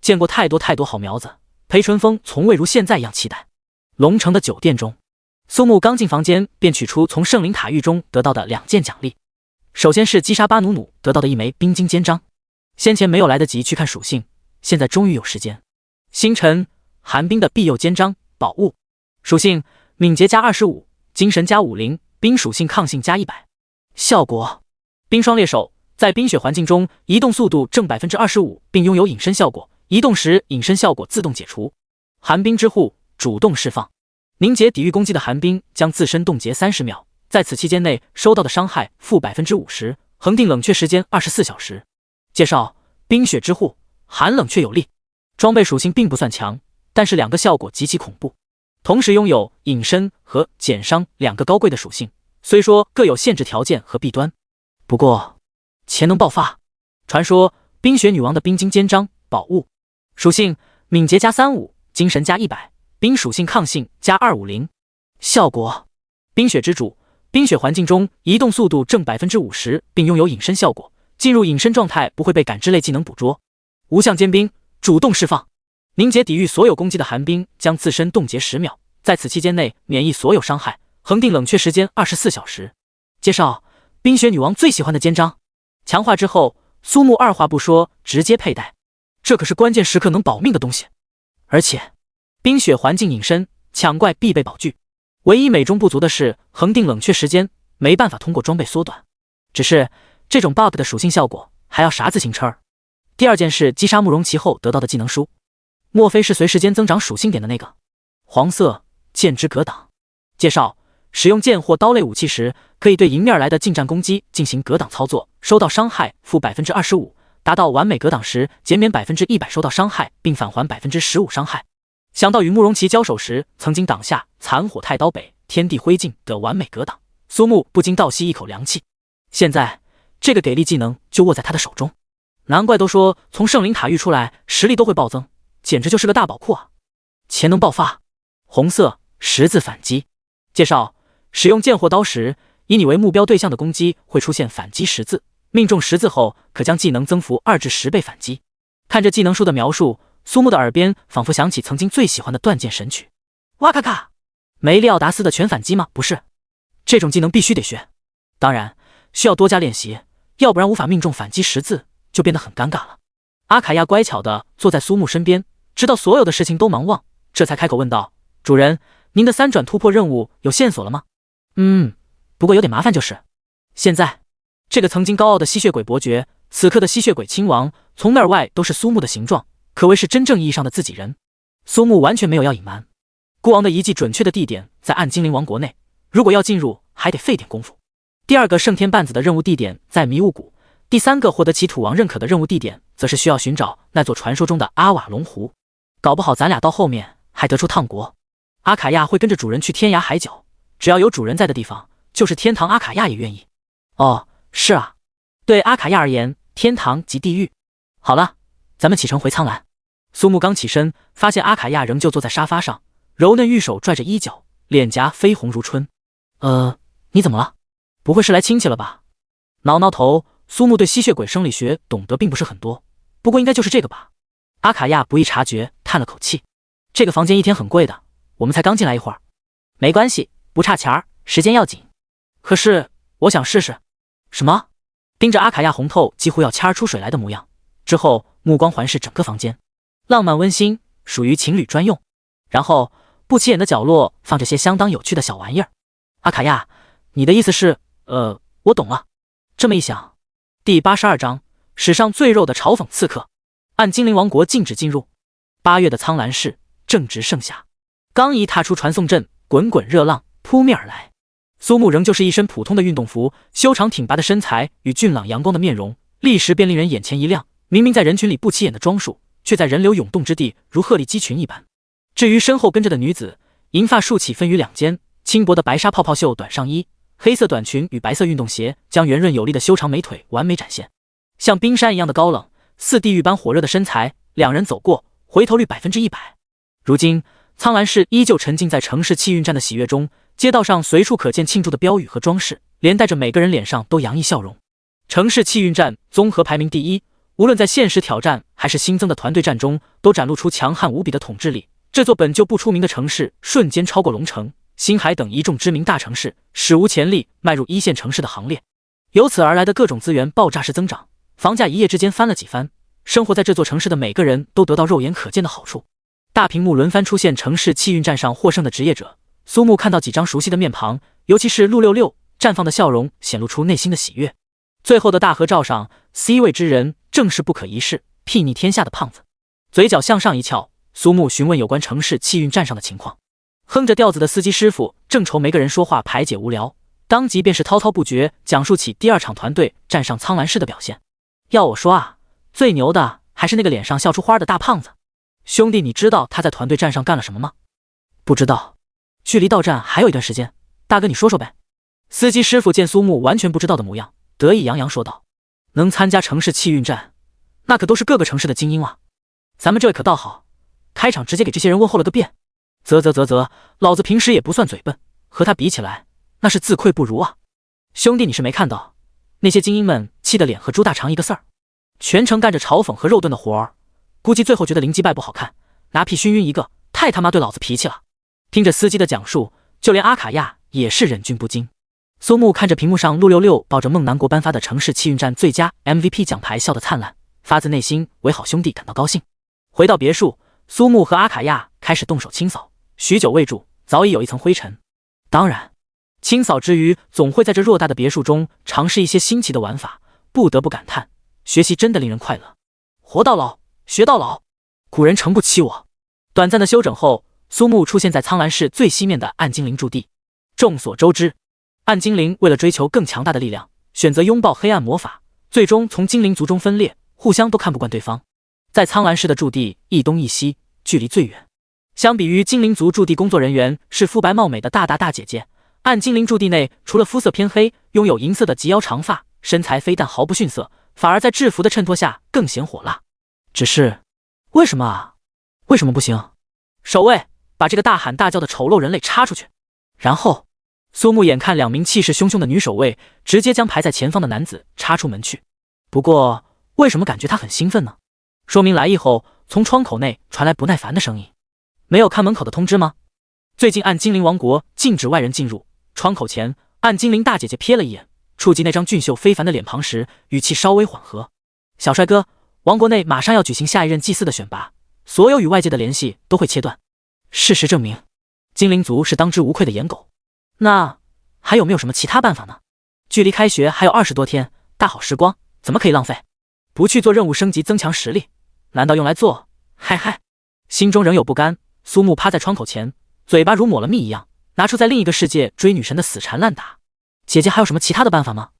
见过太多好苗子，裴淳风从未如现在一样期待。龙城的酒店中，苏木刚进房间便取出从圣灵塔狱中得到的2件奖励。首先是击杀巴努努得到的一枚冰晶肩章，先前没有来得及去看属性，现在终于有时间。星辰寒冰的庇佑肩章宝物，属性敏捷加25，精神加50，冰属性抗性加100。效果冰霜猎手在冰雪环境中移动速度正 25%， 并拥有隐身效果，移动时隐身效果自动解除。寒冰之护主动释放，凝结抵御攻击的寒冰将自身冻结30秒，在此期间内收到的伤害负 50%， 恒定冷却时间24小时。介绍冰雪之护寒冷却有力，装备属性并不算强，但是2个效果极其恐怖，同时拥有隐身和减伤2个高贵的属性，虽说各有限制条件和弊端，不过潜能爆发。传说冰雪女王的冰晶肩章宝物，属性敏捷加35，精神加100，冰属性抗性加250。效果冰雪之主，冰雪环境中移动速度正 50%， 并拥有隐身效果，进入隐身状态不会被感知类技能捕捉。无相尖冰主动释放，凝结抵御所有攻击的寒冰将自身冻结10秒，在此期间内免疫所有伤害，恒定冷却时间24小时。介绍冰雪女王最喜欢的肩章，强化之后苏木二话不说直接佩戴，这可是关键时刻能保命的东西。而且冰雪环境隐身抢怪必备宝具，唯一美中不足的是恒定冷却时间没办法通过装备缩短，只是这种 bug 的属性效果还要啥自行车。第2件是击杀慕容奇后得到的技能书，莫非是随时间增长属性点的那个？黄色剑之格挡。介绍使用剑或刀类武器时，可以对迎面来的近战攻击进行格挡操作，收到伤害负 25%， 达到完美格挡时减免 100% 收到伤害，并返还 15% 伤害。想到与慕容奇交手时曾经挡下残火太刀北、天地灰烬的完美格挡，苏木不禁倒吸一口凉气。现在这个给力技能就握在他的手中，难怪都说从圣灵塔狱出来实力都会暴增，简直就是个大宝库啊！潜能爆发，红色十字反击。介绍使用剑或刀时，以你为目标对象的攻击会出现反击10字，命中10字后可将技能增幅2至10倍反击。看着技能书的描述，苏木的耳边仿佛响起曾经最喜欢的断剑神曲。哇咔咔，梅利奥达斯的全反击吗？不是，这种技能必须得学，当然需要多加练习，要不然无法命中反击10字就变得很尴尬了。阿卡亚乖巧地坐在苏木身边，直到所有的事情都忙忘，这才开口问道：主人，您的3转突破任务有线索了吗？不过有点麻烦，就是现在这个曾经高傲的吸血鬼伯爵，此刻的吸血鬼亲王，从内而外都是苏木的形状，可谓是真正意义上的自己人。苏木完全没有要隐瞒，孤王的遗迹准确的地点在暗精灵王国内，如果要进入还得费点功夫。第2个圣天半子的任务地点在迷雾谷，第3个获得其土王认可的任务地点则是需要寻找那座传说中的阿瓦隆湖，搞不好咱俩到后面还得出趟国。阿卡亚会跟着主人去天涯海角，只要有主人在的地方就是天堂，阿卡亚也愿意。哦，是啊，对阿卡亚而言，天堂即地狱。好了，咱们启程回苍兰。苏木刚起身，发现阿卡亚仍旧坐在沙发上，柔嫩玉手拽着衣角，脸颊绯红如春。你怎么了？不会是来亲戚了吧？挠挠头，苏木对吸血鬼生理学懂得并不是很多，不过应该就是这个吧。阿卡亚不易察觉，叹了口气。这个房间1天很贵的，我们才刚进来一会儿。没关系，不差钱儿，时间要紧。可是我想试试。什么？盯着阿卡亚红透几乎要掐出水来的模样，之后目光环视整个房间，浪漫温馨，属于情侣专用。然后不起眼的角落放着些相当有趣的小玩意儿。阿卡亚，你的意思是……我懂了。这么一想，第82章史上最肉的嘲讽刺客，暗精灵王国禁止进入。8月的苍兰市正值盛夏，刚一踏出传送阵，滚滚热浪扑面而来。苏木仍旧是一身普通的运动服，修长挺拔的身材与俊朗阳光的面容，立时便令人眼前一亮。明明在人群里不起眼的装束，却在人流涌动之地如鹤立鸡群一般。至于身后跟着的女子，银发竖起分于2肩，轻薄的白纱泡泡袖短上衣，黑色短裙与白色运动鞋将圆润有力的修长美腿完美展现。像冰山一样的高冷，似地狱般火热的身材，两人走过，回头率100%。如今苍兰市依旧沉浸在城市气运站的喜悦中，街道上随处可见庆祝的标语和装饰，连带着每个人脸上都洋溢笑容。城市气运战综合排名第一，无论在现实挑战还是新增的团队战中，都展露出强悍无比的统治力。这座本就不出名的城市瞬间超过龙城、星海等一众知名大城市，史无前例迈入一线城市的行列。由此而来的各种资源爆炸式增长，房价一夜之间翻了几番，生活在这座城市的每个人都得到肉眼可见的好处。大屏幕轮番出现城市气运战上获胜的职业者，苏木看到几张熟悉的面庞，尤其是陆66绽放的笑容显露出内心的喜悦。最后的大合照上 ，C 位之人正是不可一世、睥睨天下的胖子。嘴角向上一翘，苏木询问有关城市气运战上的情况。哼着调子的司机师傅正愁没个人说话排解无聊，当即便是滔滔不绝讲述起第二场团队战上苍蓝市的表现。要我说啊，最牛的还是那个脸上笑出花的大胖子。兄弟，你知道他在团队战上干了什么吗？不知道，距离到站还有一段时间，大哥你说说呗。司机师傅见苏木完全不知道的模样，得意洋洋说道：“能参加城市气运战，那可都是各个城市的精英啊！咱们这位可倒好，开场直接给这些人问候了个遍。啧，老子平时也不算嘴笨，和他比起来，那是自愧不如啊！兄弟，你是没看到，那些精英们气得脸和猪大肠一个丝儿，全程干着嘲讽和肉盾的活儿，估计最后觉得零击败不好看，拿屁熏晕一个，太他妈对老子脾气了。”听着司机的讲述，就连阿卡亚也是忍俊不禁。苏木看着屏幕上666抱着孟南国颁发的城市气运战最佳 MVP 奖牌，笑得灿烂，发自内心为好兄弟感到高兴。回到别墅，苏木和阿卡亚开始动手清扫，许久未住，早已有一层灰尘。当然，清扫之余，总会在这偌大的别墅中尝试一些新奇的玩法，不得不感叹，学习真的令人快乐。活到老，学到老，古人诚不欺我。短暂的休整后，苏木出现在苍蓝市最西面的暗精灵驻地。众所周知，暗精灵为了追求更强大的力量，选择拥抱黑暗魔法，最终从精灵族中分裂，互相都看不惯对方。在苍蓝市的驻地一东一西，距离最远。相比于精灵族驻地，工作人员是肤白貌美的大姐姐，暗精灵驻地内除了肤色偏黑，拥有银色的及腰长发，身材非但毫不逊色，反而在制服的衬托下更显火辣。只是为什么啊？为什么不行？守卫，把这个大喊大叫的丑陋人类插出去。然后苏木眼看两名气势汹汹的女守卫直接将排在前方的男子插出门去。不过为什么感觉他很兴奋呢？说明来意后，从窗口内传来不耐烦的声音：“没有看门口的通知吗？最近暗精灵王国禁止外人进入。”窗口前，暗精灵大姐姐瞥了一眼，触及那张俊秀非凡的脸庞时，语气稍微缓和：“小帅哥，王国内马上要举行下一任祭司的选拔，所有与外界的联系都会切断。事实证明，精灵族是当之无愧的颜狗。那还有没有什么其他办法呢？距离开学还有20多天，大好时光怎么可以浪费？不去做任务升级增强实力，难道用来做？嗨嗨！”心中仍有不甘，苏木趴在窗口前，嘴巴如抹了蜜一样，拿出在另一个世界追女神的死缠烂打。姐姐还有什么其他的办法吗？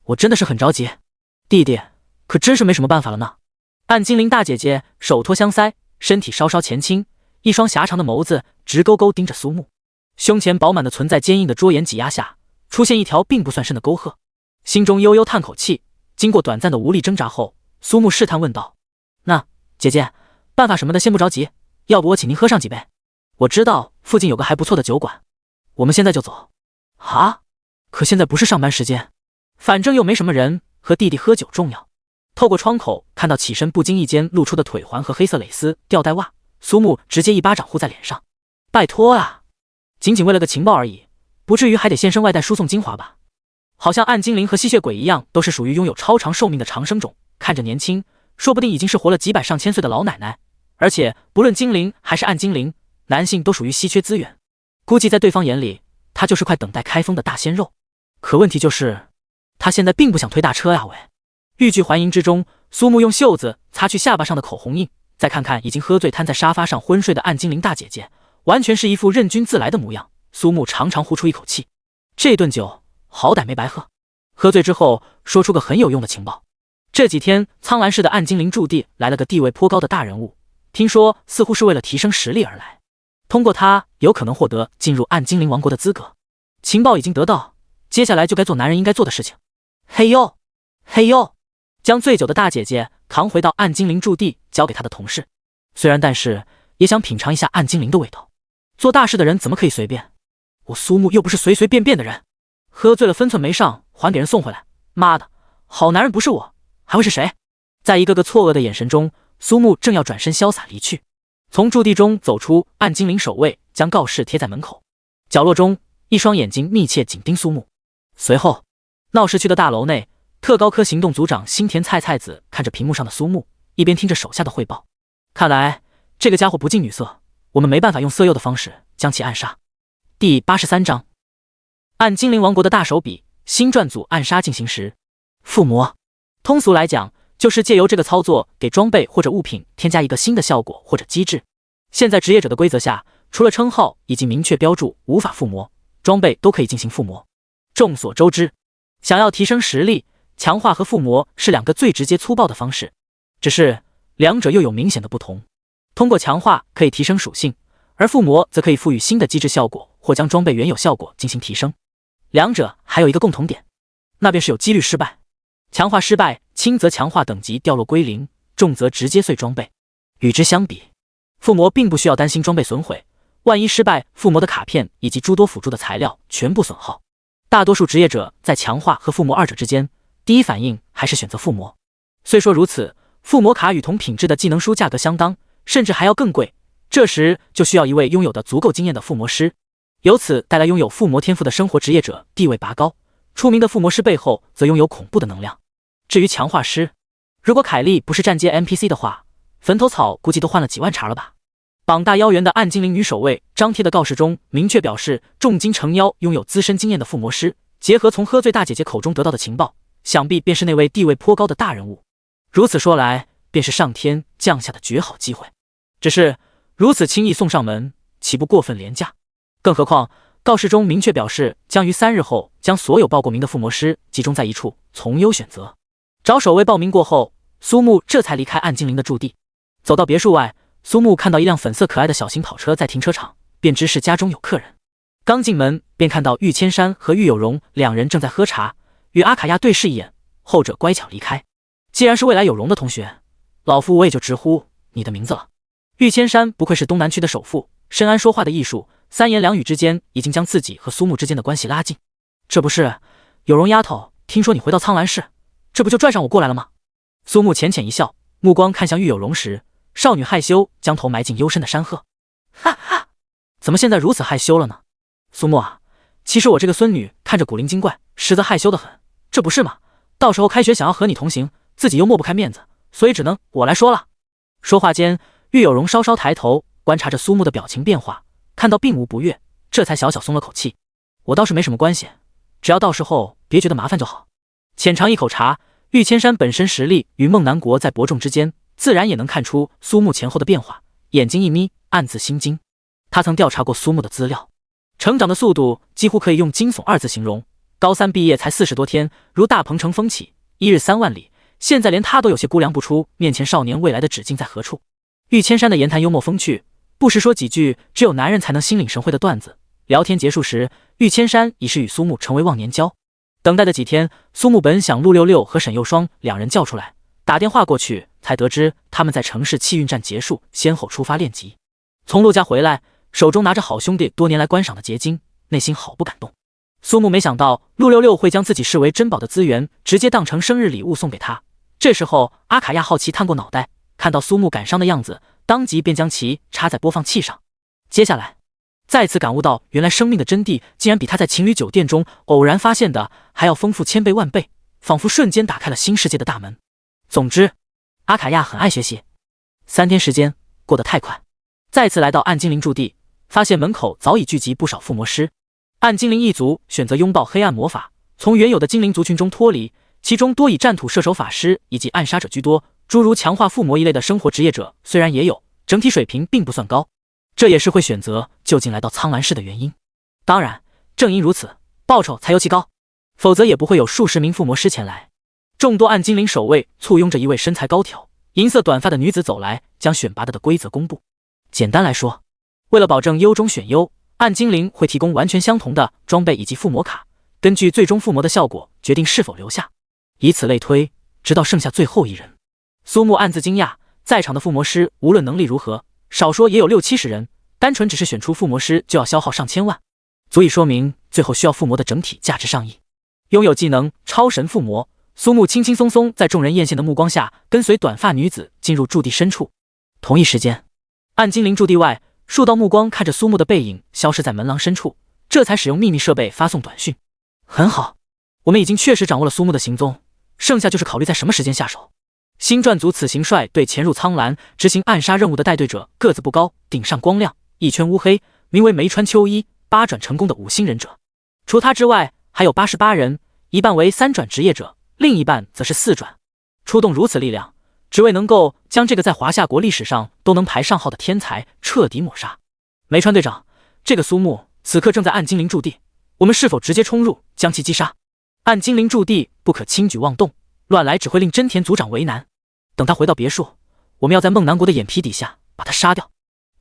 我真的是很着急。弟弟可真是没什么办法了呢。暗精灵大姐姐手托香腮，身体稍稍前倾，一双狭长的眸子直勾勾盯着苏木，胸前饱满的存在坚硬的桌沿挤压下，出现一条并不算深的沟壑。心中悠悠叹口气，经过短暂的无力挣扎后，苏木试探问道：“那姐姐，办法什么的先不着急，要不我请您喝上几杯？我知道附近有个还不错的酒馆，我们现在就走。”啊？可现在不是上班时间，反正又没什么人，和弟弟喝酒重要。透过窗口看到起身不经意间露出的腿环和黑色蕾丝吊带袜，苏木直接一巴掌呼在脸上：“拜托啊，仅仅为了个情报而已，不至于还得现身外带输送精华吧？好像暗精灵和吸血鬼一样，都是属于拥有超长寿命的长生种，看着年轻，说不定已经是活了几百上千岁的老奶奶。而且不论精灵还是暗精灵，男性都属于稀缺资源，估计在对方眼里，他就是块等待开封的大鲜肉。可问题就是，他现在并不想推大车呀喂！”欲拒还迎之中，苏木用袖子擦去下巴上的口红印，再看看已经喝醉瘫在沙发上昏睡的暗精灵大姐姐，完全是一副任君自来的模样。苏木长长呼出一口气，这顿酒好歹没白喝。喝醉之后说出个很有用的情报：这几天苍蓝市的暗精灵驻地来了个地位颇高的大人物，听说似乎是为了提升实力而来，通过他有可能获得进入暗精灵王国的资格。情报已经得到，接下来就该做男人应该做的事情。嘿呦嘿呦，将醉酒的大姐姐扛回到暗精灵驻地，交给他的同事。虽然但是也想品尝一下暗精灵的味道。做大事的人怎么可以随便？我苏木又不是随随便便的人。喝醉了分寸没上，还给人送回来。妈的，好男人不是我，还会是谁？在一个个错愕的眼神中，苏木正要转身潇洒离去。从驻地中走出，暗精灵守卫将告示贴在门口。角落中，一双眼睛密切紧盯苏木。随后，闹市区的大楼内，特高科行动组长新田菜菜子看着屏幕上的苏木，一边听着手下的汇报。看来这个家伙不近女色，我们没办法用色诱的方式将其暗杀。第83章，暗精灵王国的大手笔新撰组暗杀进行时。附魔，通俗来讲，就是借由这个操作给装备或者物品添加一个新的效果或者机制。现在职业者的规则下，除了称号已经明确标注无法附魔，装备都可以进行附魔。众所周知，想要提升实力，强化和附魔是两个最直接粗暴的方式，只是两者又有明显的不同。通过强化可以提升属性，而附魔则可以赋予新的机制效果或将装备原有效果进行提升。两者还有一个共同点，那便是有几率失败。强化失败，轻则强化等级掉落归零，重则直接碎装备。与之相比，附魔并不需要担心装备损毁，万一失败，附魔的卡片以及诸多辅助的材料全部损耗。大多数职业者在强化和附魔二者之间，第一反应还是选择附魔。虽说如此，附魔卡与同品质的技能书价格相当，甚至还要更贵，这时就需要一位拥有的足够经验的附魔师，由此带来拥有附魔天赋的生活职业者地位拔高。出名的附魔师背后则拥有恐怖的能量。至于强化师，如果凯莉不是站街 NPC 的话，坟头草估计都换了几万茬了吧。膀大腰圆的暗精灵女守卫张贴的告示中明确表示，重金诚邀拥有资深经验的附魔师，结合从喝醉大姐姐口中得到的情报，想必便是那位地位颇高的大人物。如此说来，便是上天降下的绝好机会。只是如此轻易送上门，岂不过分廉价？更何况告示中明确表示，将于3日后将所有报过名的附魔师集中在一处，从优选择。找守卫报名过后，苏木这才离开暗精灵的驻地。走到别墅外，苏木看到一辆粉色可爱的小型跑车在停车场，便知是家中有客人。刚进门便看到玉千山和玉有容两人正在喝茶，与阿卡亚对视一眼，后者乖巧离开。既然是未来有容的同学，老夫我也就直呼你的名字了。玉千山不愧是东南区的首富，深谙说话的艺术，三言两语之间已经将自己和苏木之间的关系拉近。这不是有容丫头，听说你回到苍兰市，这不就拽上我过来了吗？苏木浅浅一笑，目光看向玉有容时，少女害羞将头埋进幽深的山壑。哈哈，怎么现在如此害羞了呢？苏木啊，其实我这个孙女看着古灵精怪，实则害羞得很，这不是吗？到时候开学想要和你同行，自己又抹不开面子，所以只能我来说了。说话间，玉有容稍稍抬头观察着苏木的表情变化，看到并无不悦，这才小小松了口气。我倒是没什么关系，只要到时候别觉得麻烦就好。浅尝一口茶，玉千山本身实力与孟南国在伯仲之间，自然也能看出苏木前后的变化，眼睛一眯，暗自心惊。他曾调查过苏木的资料，成长的速度几乎可以用惊悚2字形容。高3毕业才40多天，如大鹏程风起，一日3万里，现在连他都有些估量不出面前少年未来的止境在何处。玉千山的言谈幽默风趣，不时说几句只有男人才能心领神会的段子。聊天结束时，玉千山已是与苏木成为忘年交。等待的几天，苏木本想陆六六和沈幼霜两人叫出来，打电话过去才得知他们在城市气运站结束，先后出发练级。从陆家回来，手中拿着好兄弟多年来观赏的结晶，内心好不感动。苏木没想到陆六六会将自己视为珍宝的资源直接当成生日礼物送给他。这时候阿卡亚好奇探过脑袋，看到苏木感伤的样子，当即便将其插在播放器上。接下来再次感悟到，原来生命的真谛竟然比他在情侣酒店中偶然发现的还要丰富千倍万倍，仿佛瞬间打开了新世界的大门。总之，阿卡亚很爱学习。3天时间过得太快，再次来到暗精灵驻地，发现门口早已聚集不少附魔师。暗精灵一族选择拥抱黑暗魔法，从原有的精灵族群中脱离，其中多以战土射手法师以及暗杀者居多，诸如强化附魔一类的生活职业者虽然也有，整体水平并不算高。这也是会选择就近来到苍兰市的原因。当然，正因如此，报酬才尤其高，否则也不会有数十名附魔师前来。众多暗精灵守卫簇拥着一位身材高挑、银色短发的女子走来，将选拔的规则公布。简单来说，为了保证优中选优，暗精灵会提供完全相同的装备以及附魔卡，根据最终附魔的效果决定是否留下，以此类推，直到剩下最后一人。苏木暗自惊讶，在场的附魔师无论能力如何，少说也有60-70人，单纯只是选出附魔师就要消耗上千万，足以说明最后需要附魔的整体价值上亿。拥有技能超神附魔，苏木轻轻松松在众人艳羡的目光下，跟随短发女子进入驻地深处。同一时间，暗精灵驻地外，数道目光看着苏木的背影消失在门廊深处，这才使用秘密设备发送短讯。很好，我们已经确实掌握了苏木的行踪，剩下就是考虑在什么时间下手。星传族此行率队潜入苍蓝执行暗杀任务的带队者个子不高，顶上光亮，一圈乌黑，名为梅川秋一，八转成功的5星忍者。除他之外，还有88人，一半为3转职业者，另一半则是4转。出动如此力量，只为能够将这个在华夏国历史上都能排上号的天才彻底抹杀。梅川队长，这个苏木此刻正在暗精灵驻地，我们是否直接冲入将其击杀？暗精灵驻地不可轻举妄动，乱来只会令真田族长为难。等他回到别墅，我们要在梦南国的眼皮底下把他杀掉。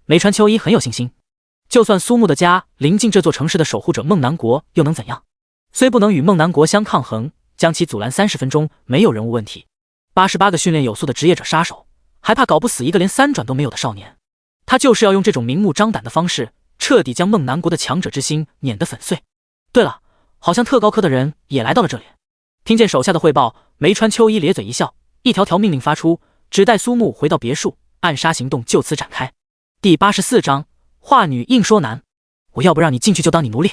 梅川秋一很有信心，就算苏木的家临近这座城市的守护者梦南国又能怎样？虽不能与梦南国相抗衡，将其阻拦30分钟没有人物问题。88个训练有素的职业者杀手，还怕搞不死一个连3转都没有的少年？他就是要用这种明目张胆的方式，彻底将梦南国的强者之心碾得粉碎。对了，好像特高科的人也来到了这里。听见手下的汇报，梅川秋一咧嘴一笑，一条条命令发出，只待苏木回到别墅，暗杀行动就此展开。第84章，画女硬说难。我要不让你进去就当你奴隶。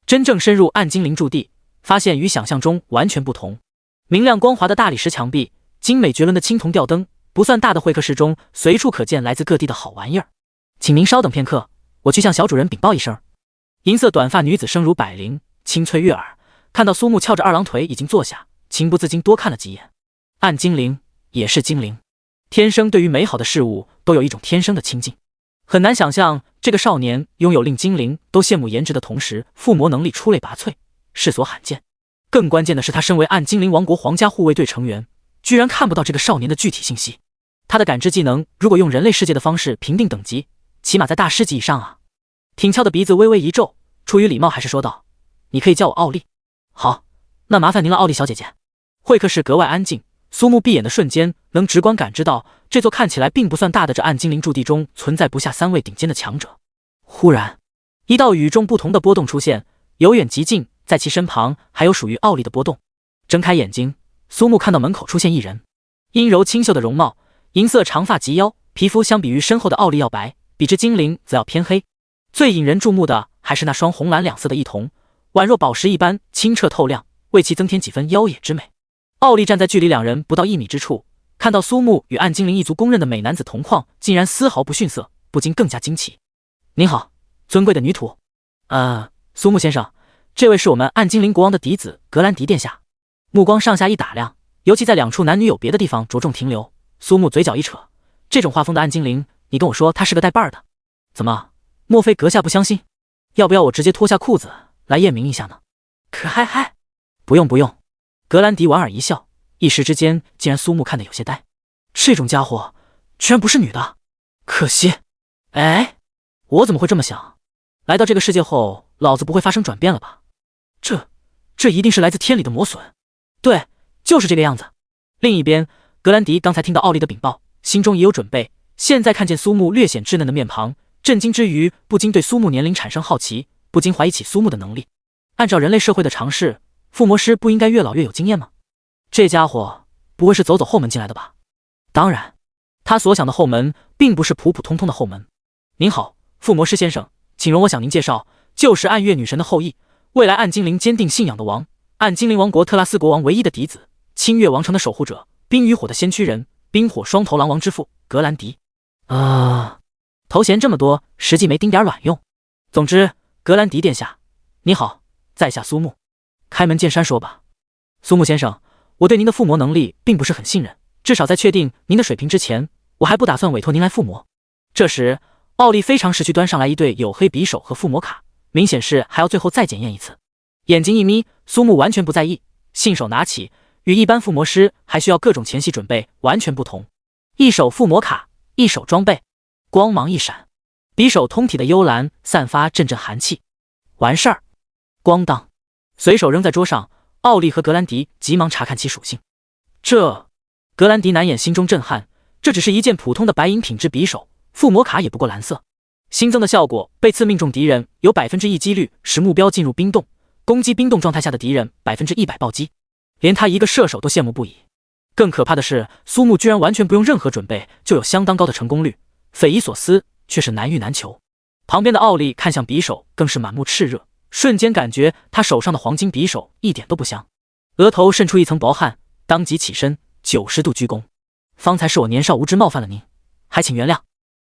真正深入暗精灵驻地，发现与想象中完全不同。明亮光滑的大理石墙壁，精美绝伦的青铜吊灯，不算大的会客室中随处可见来自各地的好玩意儿。请您稍等片刻，我去向小主人禀报一声。银色短发女子声如百灵，清脆悦耳。看到苏木翘着2郎腿已经坐下，情不自禁多看了几眼。暗精灵也是精灵，天生对于美好的事物都有一种天生的亲近。很难想象这个少年拥有令精灵都羡慕颜值的同时，附魔能力出类拔萃，世所罕见。更关键的是，他身为暗精灵王国皇家护卫队成员，居然看不到这个少年的具体信息。他的感知技能如果用人类世界的方式评定等级，起码在大师级以上啊。挺翘的鼻子微微一皱，出于礼貌还是说道：你可以叫我奥利。好，那麻烦您了，奥利小姐姐。会客室格外安静，苏木闭眼的瞬间，能直观感知到这座看起来并不算大的这暗精灵驻地中存在不下3位顶尖的强者。忽然，一道与众不同的波动出现，由远及近，在其身旁还有属于奥利的波动。睁开眼睛，苏木看到门口出现一人，阴柔清秀的容貌，银色长发及腰，皮肤相比于身后的奥利要白，比之精灵则要偏黑。最引人注目的还是那双红蓝两色的异瞳，宛若宝石一般清澈透亮，为其增添几分妖冶之美。奥利站在距离2人不到1米之处，看到苏木与暗精灵一族公认的美男子同框，竟然丝毫不逊色，不禁更加惊奇。您好，尊贵的女土。苏木先生，这位是我们暗精灵国王的嫡子格兰迪殿下。目光上下一打量，尤其在2处男女有别的地方着重停留。苏木嘴角一扯，这种画风的暗精灵，你跟我说他是个带伴儿的？怎么，莫非阁下不相信？要不要我直接脱下裤子来验明一下呢？可嗨，不用。格兰迪莞尔一笑，一时之间竟然苏木看得有些呆。这种家伙居然不是女的，可惜。我怎么会这么想？来到这个世界后，老子不会发生转变了吧？这一定是来自天理的魔损。对，就是这个样子。另一边，格兰迪刚才听到奥利的禀报，心中也有准备，现在看见苏木略显稚嫩的面庞，震惊之余不禁对苏木年龄产生好奇，不禁怀疑起苏木的能力。按照人类社会的常识，附魔师不应该越老越有经验吗？这家伙不会是走后门进来的吧？当然，他所想的后门并不是普普通通的后门。您好，附魔师先生，请容我向您介绍，就是暗月女神的后裔，未来暗精灵坚定信仰的王，暗精灵王国特拉斯国王唯一的嫡子，清月王城的守护者，冰与火的先驱人，冰火双头狼王之父格兰迪。头衔这么多，实际没丁点卵用。总之，格兰迪殿下，你好，在下苏木。开门见山说吧。苏木先生，我对您的附魔能力并不是很信任，至少在确定您的水平之前，我还不打算委托您来附魔。这时，奥利非常识趣端上来一对黝黑匕首和附魔卡，明显是还要最后再检验一次。眼睛一眯，苏木完全不在意，信手拿起，与一般附魔师还需要各种前戏准备完全不同。一手附魔卡，一手装备，光芒一闪，匕首通体的幽蓝散发阵阵寒气。完事儿，咣当，随手扔在桌上。奥利和格兰迪急忙查看其属性。格兰迪难掩心中震撼，这只是一件普通的白银品质匕首，附魔卡也不过蓝色。新增的效果被刺命中敌人，有1%几率使目标进入冰冻，攻击冰冻状态下的敌人100%暴击，连他一个射手都羡慕不已。更可怕的是，苏木居然完全不用任何准备就有相当高的成功率，匪夷所思，却是难遇难求。旁边的奥利看向匕首，更是满目炽热，瞬间感觉他手上的黄金匕首一点都不香，额头渗出一层薄汗，当即起身90度鞠躬：“方才是我年少无知冒犯了您，还请原谅。”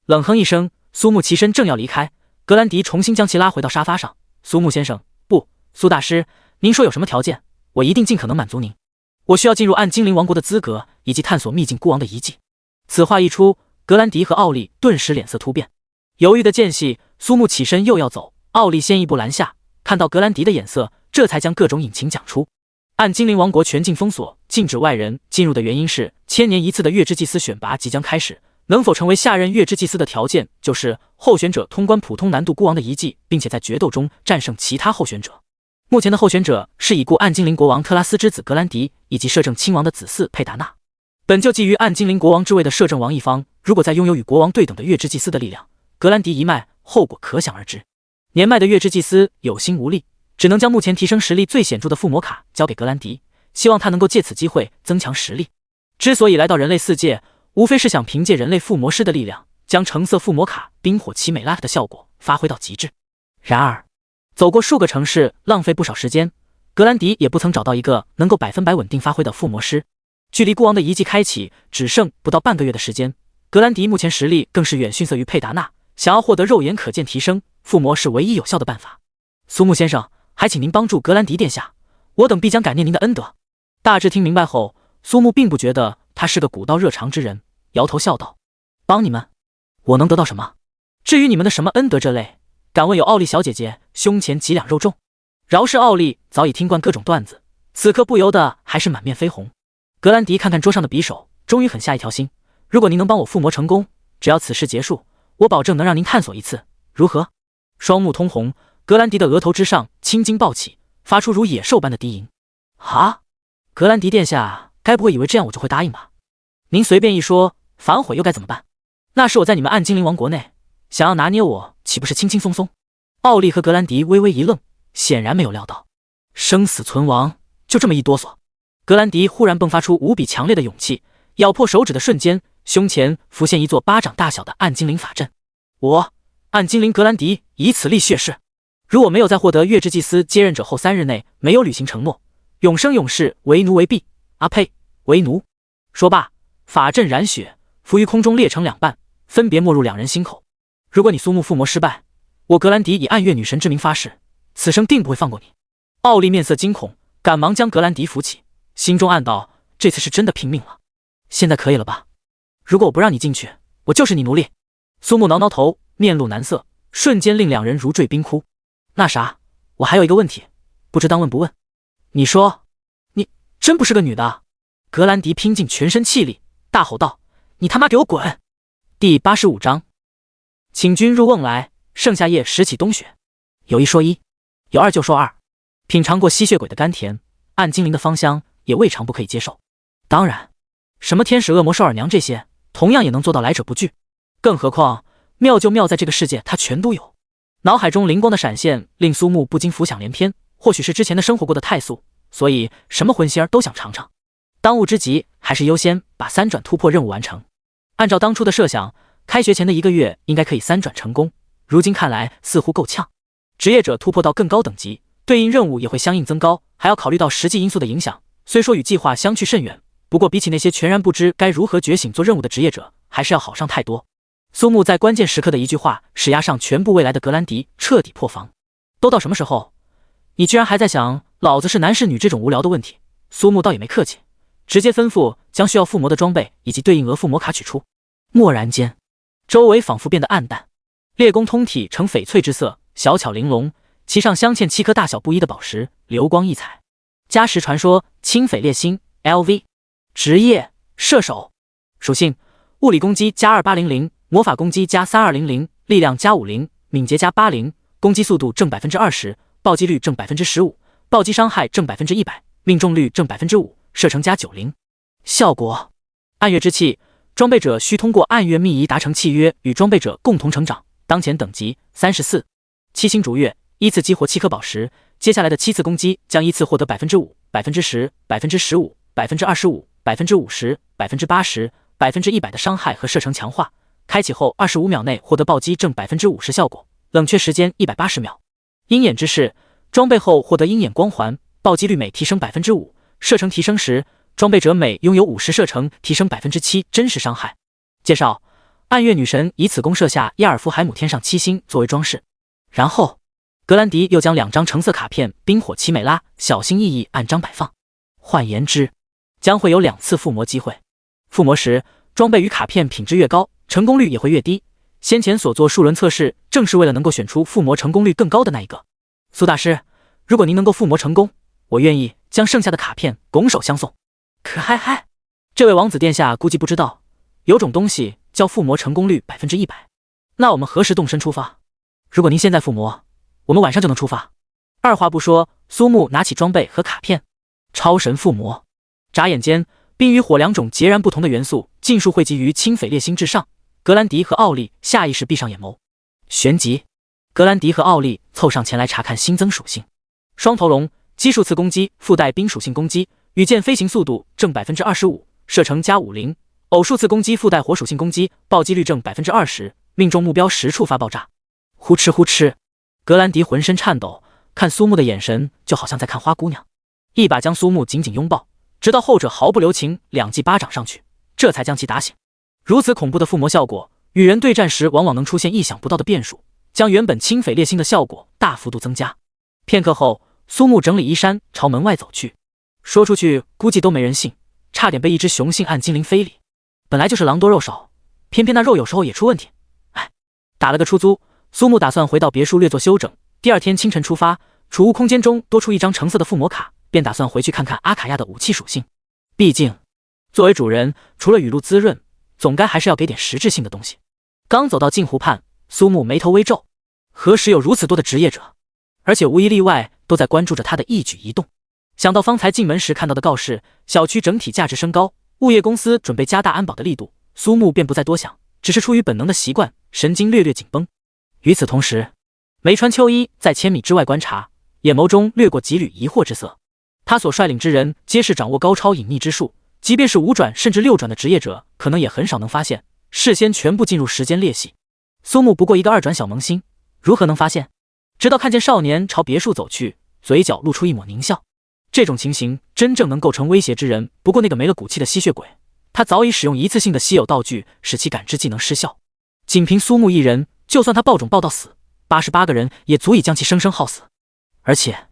冷哼一声，苏木起身正要离开，格兰迪重新将其拉回到沙发上：“苏木先生，不，苏大师，您说有什么条件，我一定尽可能满足您。我需要进入暗精灵王国的资格，以及探索秘境孤王的遗迹。”此话一出，格兰迪和奥利顿时脸色突变，犹豫的间隙，苏木起身又要走，奥利先一步拦下，看到格兰迪的眼色，这才将各种隐情讲出。暗精灵王国全境封锁，禁止外人进入的原因是1000年一次的月之祭司选拔即将开始，能否成为下任月之祭司的条件就是候选者通关普通难度孤王的遗迹，并且在决斗中战胜其他候选者。目前的候选者是已故暗精灵国王特拉斯之子格兰迪以及摄政亲王的子嗣佩达纳。本就觊觎暗精灵国王之位的摄政王一方，如果再拥有与国王对等的月之祭司的力量，格兰迪一脉，后果可想而知。年迈的月之祭司有心无力，只能将目前提升实力最显著的附魔卡交给格兰迪，希望他能够借此机会增强实力。之所以来到人类4界，无非是想凭借人类附魔师的力量，将橙色附魔卡冰火奇美拉的效果发挥到极致。然而走过数个城市，浪费不少时间，格兰迪也不曾找到一个能够100%稳定发挥的附魔师。距离孤王的遗迹开启只剩不到半个月的时间，格兰迪目前实力更是远逊色于佩达纳，想要获得肉眼可见提升，附魔是唯一有效的办法。苏木先生，还请您帮助格兰迪殿下，我等必将感念您的恩德。大致听明白后，苏木并不觉得他是个古道热肠之人，摇头笑道：“帮你们，我能得到什么？至于你们的什么恩德这类，敢问有奥利小姐姐胸前几两肉重？”饶是奥利早已听惯各种段子，此刻不由得还是满面绯红。格兰迪看看桌上的匕首，终于狠下一条心：如果您能帮我附魔成功，只要此事结束，我保证能让您探索一次，如何？双目通红，格兰迪的额头之上青筋暴起，发出如野兽般的低吟：“啊，格兰迪殿下，该不会以为这样我就会答应吧？您随便一说，反悔又该怎么办？那是我在你们暗精灵王国内，想要拿捏我，岂不是轻轻松松？”奥利和格兰迪微微一愣，显然没有料到生死存亡就这么一哆嗦。格兰迪忽然迸发出无比强烈的勇气，咬破手指的瞬间，胸前浮现一座巴掌大小的暗精灵法阵。我暗精灵格兰迪以此立血誓，如我没有在获得月之祭司接任者后3日内没有履行承诺，永生永世为奴为婢。啊呸，为奴！说罢，法阵染血，浮于空中裂成2半，分别没入2人心口。如果你苏木附魔失败，我格兰迪以暗月女神之名发誓，此生定不会放过你。奥利面色惊恐，赶忙将格兰迪扶起，心中暗道：这次是真的拼命了。现在可以了吧？如果我不让你进去，我就是你奴隶。苏木挠挠头，面露难色，瞬间令2人如坠冰窟。那啥，我还有一个问题，不知当问不问。你说，你真不是个女的？格兰迪拼尽全身气力，大吼道：“你他妈给我滚！”第85章，请君入瓮来，盛夏夜拾起冬雪。有一说一，有二就说二。品尝过吸血鬼的甘甜，暗精灵的芳香也未尝不可以接受。当然，什么天使、恶魔、兽耳娘这些，同样也能做到来者不拒。更何况，妙就妙在这个世界，它全都有。脑海中灵光的闪现令苏木不禁浮想联翩，或许是之前的生活过得太素，所以什么荤腥儿都想尝尝。当务之急还是优先把3转突破任务完成。按照当初的设想，开学前的1个月应该可以3转成功，如今看来似乎够呛。职业者突破到更高等级，对应任务也会相应增高，还要考虑到实际因素的影响，虽说与计划相去甚远，不过比起那些全然不知该如何觉醒做任务的职业者，还是要好上太多。苏木在关键时刻的一句话，使压上全部未来的格兰迪彻底破防。都到什么时候，你居然还在想老子是男是女这种无聊的问题？苏木倒也没客气，直接吩咐将需要附魔的装备以及对应额附魔卡取出。蓦然间，周围仿佛变得暗淡，猎弓通体呈翡翠之色，小巧玲珑，其上镶嵌7颗大小不一的宝石，流光溢彩。加时传说青翡猎星 LV。 职业射手。属性物理攻击加2800，魔法攻击加3200，力量加50，敏捷加80，攻击速度正 20%， 暴击率正 15%， 暴击伤害正 100%， 命中率正 5%， 射程加90。效果暗月之气，装备者需通过暗月秘仪达成契约，与装备者共同成长。当前等级34。七星逐月，依次激活7颗宝石，接下来的7次攻击将依次获得 5%、10%、15%、25%、50%、80%、100%的伤害和射程强化。开启后25秒内获得暴击正 50% 效果，冷却时间180秒。鹰眼之势，装备后获得鹰眼光环，暴击率每提升 5%， 射程提升时，装备者每拥有50射程提升 7% 真实伤害。介绍：暗月女神以此弓射下亚尔夫海姆天上7星作为装饰。然后，格兰迪又将2张橙色卡片冰火奇美拉小心翼翼按章摆放。换言之，将会有2次附魔机会。附魔时，装备与卡片品质越高，成功率也会越低。先前所做数轮测试，正是为了能够选出附魔成功率更高的那一个。苏大师，如果您能够附魔成功，我愿意将剩下的卡片拱手相送。可嗨嗨，这位王子殿下估计不知道，有种东西叫附魔成功率100%。那我们何时动身出发？如果您现在附魔，我们晚上就能出发。二话不说，苏木拿起装备和卡片，超神附魔。眨眼间，冰与火2种截然不同的元素尽数汇集于清斐烈星之上。格兰迪和奥利下意识闭上眼眸。旋即，格兰迪和奥利凑上前来查看新增属性。双头龙基数次攻击附带冰属性攻击，羽箭飞行速度正 25%， 射程加50%。偶数次攻击附带火属性攻击，暴击率正 20%， 命中目标10处发爆炸。呼哧呼哧，格兰迪浑身颤抖，看苏木的眼神就好像在看花姑娘，一把将苏木紧紧拥抱，直到后者毫不留情2记巴掌上去，这才将其打醒。如此恐怖的附魔效果，与人对战时往往能出现意想不到的变数，将原本清斐烈星的效果大幅度增加。片刻后，苏木整理衣衫朝门外走去。说出去估计都没人信，差点被一只雄性暗精灵非礼。本来就是狼多肉少，偏偏那肉有时候也出问题。哎，打了个出租，苏木打算回到别墅略作休整。第二天清晨出发，储物空间中多出一张橙色的附魔卡，便打算回去看看阿卡亚的武器属性。毕竟，作为主人，除了雨露滋润，总该还是要给点实质性的东西。刚走到镜湖畔，苏木眉头微皱，何时有如此多的职业者？而且无一例外都在关注着他的一举一动。想到方才进门时看到的告示，小区整体价值升高，物业公司准备加大安保的力度，苏木便不再多想，只是出于本能的习惯，神经略紧绷。与此同时，梅川秋一在千米之外观察，眼眸中掠过几缕疑惑之色。他所率领之人皆是掌握高超隐匿之术，即便是5转甚至6转的职业者，可能也很少能发现，事先全部进入时间裂隙。苏木不过一个2转小萌新，如何能发现？直到看见少年朝别墅走去，嘴角露出一抹狞笑。这种情形真正能构成威胁之人，不过那个没了骨气的吸血鬼。他早已使用一次性的稀有道具，使其感知技能失效。仅凭苏木一人，就算他爆种爆到死，88个人也足以将其生生耗死。而且，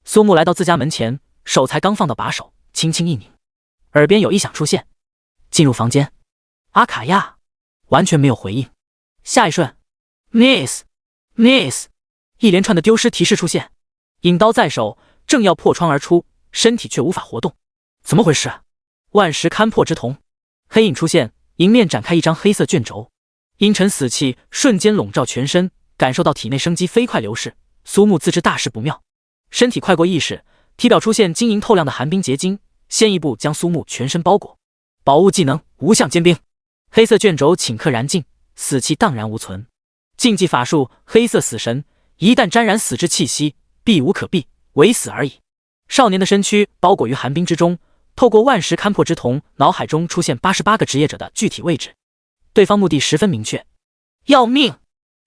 苏木来到自家门前，手才刚放到把手，轻轻一拧，耳边有异响出现。进入房间，阿卡亚完全没有回应。下一瞬 ，Miss， 一连串的丢失提示出现。引刀在手，正要破窗而出，身体却无法活动。怎么回事？万石勘破之瞳，黑影出现，迎面展开一张黑色卷轴，阴沉死气瞬间笼罩全身，感受到体内生机飞快流逝。苏木自知大事不妙，身体快过意识，体表出现晶莹透亮的寒冰结晶，先一步将苏木全身包裹。宝物技能无相坚冰，黑色卷轴顷刻燃尽，死气荡然无存。禁忌法术黑色死神，一旦沾染死之气息，避无可避，唯死而已。少年的身躯包裹于寒冰之中，透过万石勘破之瞳，脑海中出现88个职业者的具体位置。对方目的十分明确，要命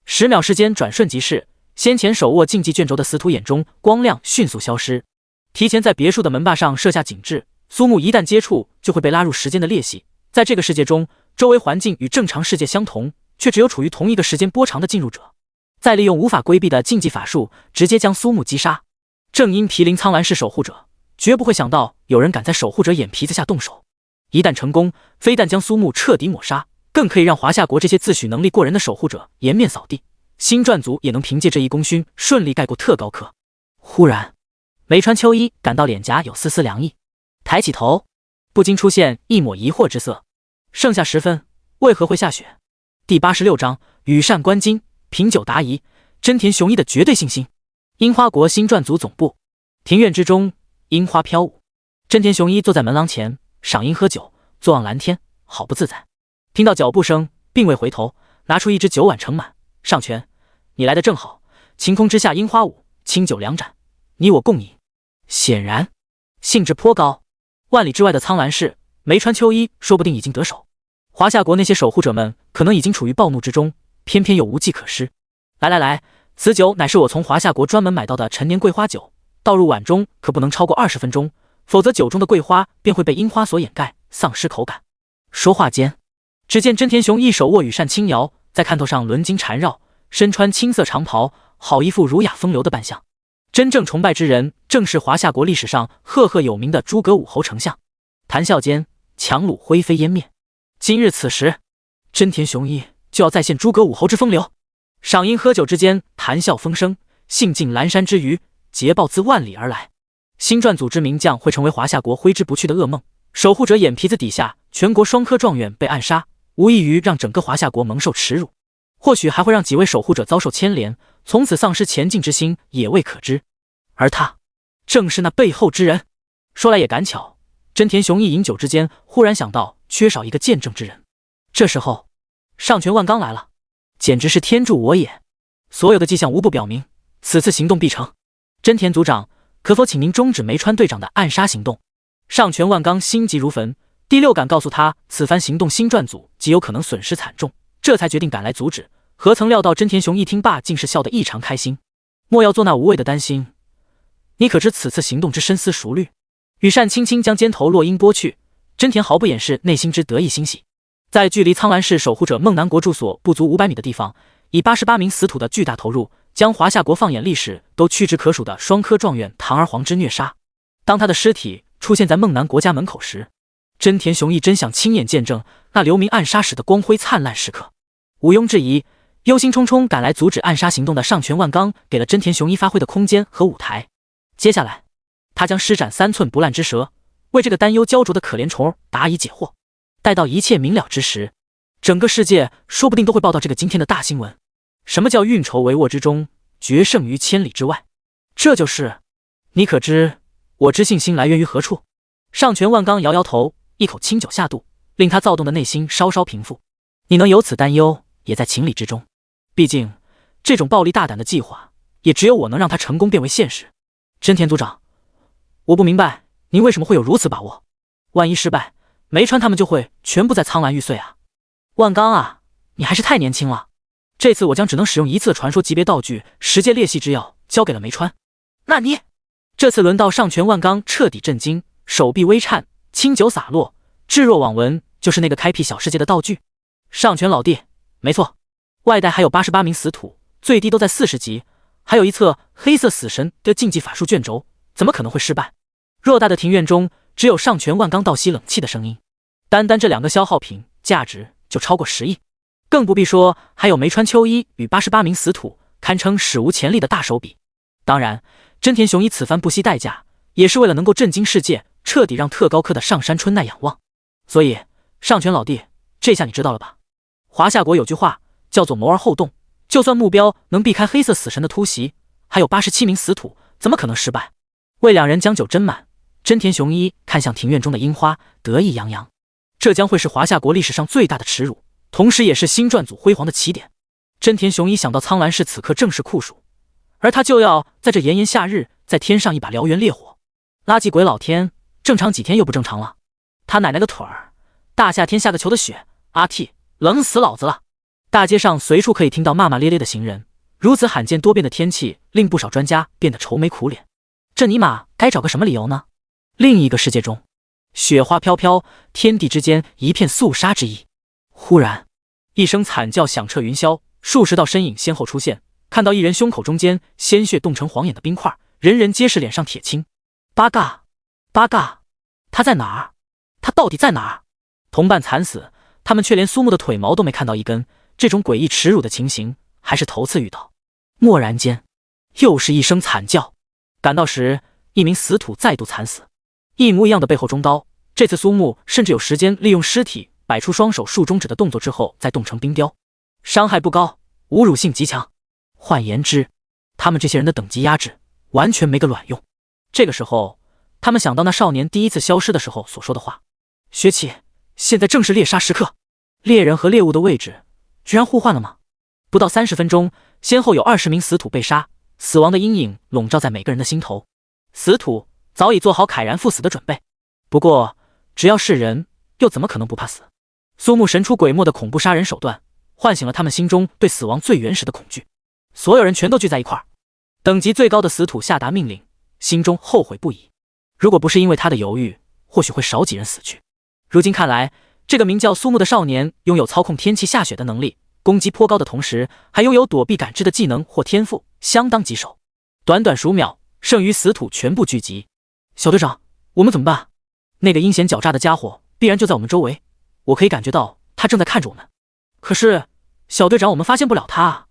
！10秒时间转瞬即逝，先前手握禁忌卷轴的司徒眼中光亮迅速消失。提前在别墅的门把上设下警示，苏木一旦接触就会被拉入时间的裂隙。在这个世界中，周围环境与正常世界相同，却只有处于同一个时间波长的进入者。再利用无法规避的禁忌法术，直接将苏木击杀。正因毗邻苍兰是守护者，绝不会想到有人敢在守护者眼皮子下动手。一旦成功，非但将苏木彻底抹杀，更可以让华夏国这些自诩能力过人的守护者颜面扫地。星传族也能凭借这一功勋顺利盖过特高科。忽然，梅川秋一感到脸颊有丝丝凉意，抬起头，不禁出现一抹疑惑之色。剩下10分，为何会下雪？第86章羽扇纶巾，品酒答疑，真田雄一的绝对信心。樱花国星传族总部庭院之中，樱花飘舞，真田雄一坐在门廊前赏樱喝酒，坐望蓝天，好不自在。听到脚步声，并未回头，拿出一只酒碗盛满。上泉，你来的正好，晴空之下樱花舞，清酒2盏，你我共饮。显然兴致颇高。万里之外的苍兰氏，梅川秋一说不定已经得手，华夏国那些守护者们可能已经处于暴怒之中，偏偏又无计可施。来来来，此酒乃是我从华夏国专门买到的陈年桂花酒，倒入碗中可不能超过20分钟，否则酒中的桂花便会被樱花所掩盖，丧失口感。说话间，只见真田雄一手握羽扇轻摇，在看头上轮巾缠绕，身穿青色长袍，好一副儒雅风流的扮相。真正崇拜之人，正是华夏国历史上赫赫有名的诸葛武侯丞相。谈笑间，樯橹灰飞烟灭。今日此时，真田雄一就要再现诸葛武侯之风流。赏樱喝酒之间，谈笑风生，兴尽阑珊之余，捷报自万里而来。星传组织名将会成为华夏国挥之不去的噩梦，守护者眼皮子底下全国双科状元被暗杀，无异于让整个华夏国蒙受耻辱，或许还会让几位守护者遭受牵连，从此丧失前进之心也未可知。而他正是那背后之人。说来也赶巧，真田雄一饮酒之间忽然想到缺少一个见证之人。这时候上泉万纲来了，简直是天助我也！所有的迹象无不表明此次行动必成。真田组长，可否请您终止梅川队长的暗杀行动？上泉万纲心急如焚，第六感告诉他此番行动星传组极有可能损失惨重，这才决定赶来阻止。何曾料到真田雄一听罢竟是笑得异常开心。莫要做那无谓的担心，你可知此次行动之深思熟虑？羽扇轻轻将肩头落英拨去，真田毫不掩饰内心之得意欣喜。在距离苍兰氏守护者孟南国住所不足500米的地方，以88名死土的巨大投入，将华夏国放眼历史都屈指可数的双科状元唐而皇之虐杀。当他的尸体出现在孟南国家门口时，真田雄一真想亲眼见证那流民暗杀时的光辉灿烂时刻。毋庸置疑，忧心忡忡赶来阻止暗杀行动的上泉万纲给了真田雄一发挥的空间和舞台。接下来，他将施展3寸不烂之舌，为这个担忧焦灼的可怜虫答疑解惑。待到一切明了之时，整个世界说不定都会报道这个今天的大新闻。什么叫运筹帷幄之中，决胜于千里之外？这就是。你可知我之信心来源于何处？上泉万纲摇摇头，一口清酒下肚，令他躁动的内心稍稍平复。你能有此担忧，也在情理之中。毕竟这种暴力大胆的计划，也只有我能让它成功变为现实。真田组长，我不明白您为什么会有如此把握？万一失败，梅川他们就会全部在苍兰玉碎啊！万纲啊，你还是太年轻了。这次我将只能使用一次传说级别道具十阶裂隙之药，交给了梅川。那你……这次轮到上泉万纲彻底震惊，手臂微颤，清酒洒落，置若罔闻，就是那个开辟小世界的道具。上泉老弟，没错，外带还有88名死土，最低都在40级，还有一册黑色死神的竞技法术卷轴，怎么可能会失败？偌大的庭院中，只有上泉万纲倒吸冷气的声音。单单这2个消耗品，价值就超过10亿，更不必说还有梅川秋一与88名死土，堪称史无前例的大手笔。当然，真田雄一此番不惜代价，也是为了能够震惊世界，彻底让特高科的上山春奈仰望。所以，上泉老弟，这下你知道了吧？华夏国有句话叫做谋而后动，就算目标能避开黑色死神的突袭，还有87名死土，怎么可能失败？为2人将酒斟满，真田雄一看向庭院中的樱花，得意洋洋。这将会是华夏国历史上最大的耻辱，同时也是星传组辉煌的起点。真田雄一想到苍兰氏此刻正是酷暑，而他就要在这炎炎夏日再添上一把燎原烈火，垃圾鬼老天，正常几天又不正常了？他奶奶个腿儿！大夏天下个球的雪，阿 T 冷死老子了！大街上随处可以听到骂骂咧咧的行人，如此罕见多变的天气令不少专家变得愁眉苦脸。这尼玛该找个什么理由呢？另一个世界中，雪花飘飘，天地之间一片肃杀之意。忽然，一声惨叫响彻云霄，数十道身影先后出现，看到一人胸口中间鲜血冻成黄眼的冰块，人人皆是脸上铁青。八嘎，八嘎，他在哪儿？他到底在哪儿？同伴惨死，他们却连苏木的腿毛都没看到一根，这种诡异耻辱的情形还是头次遇到。蓦然间，又是一声惨叫，赶到时，一名死土再度惨死，一模一样的背后中刀。这次苏木甚至有时间利用尸体摆出双手竖中指的动作之后再冻成冰雕，伤害不高，侮辱性极强。换言之，他们这些人的等级压制完全没个卵用。这个时候，他们想到那少年第一次消失的时候所说的话：薛气，现在正是猎杀时刻。猎人和猎物的位置居然互换了吗？不到30分钟，先后有20名死土被杀，死亡的阴影笼罩在每个人的心头。死土早已做好慨然赴死的准备，不过只要是人，又怎么可能不怕死？苏木神出鬼没的恐怖杀人手段，唤醒了他们心中对死亡最原始的恐惧。所有人全都聚在一块儿。等级最高的死土下达命令，心中后悔不已。如果不是因为他的犹豫，或许会少几人死去。如今看来，这个名叫苏木的少年拥有操控天气下雪的能力，攻击颇高的同时，还拥有躲避感知的技能或天赋，相当棘手。短短数秒，剩余死土全部聚集。小队长，我们怎么办？那个阴险狡诈的家伙必然就在我们周围，我可以感觉到他正在看着我们。可是，小队长，我们发现不了他啊。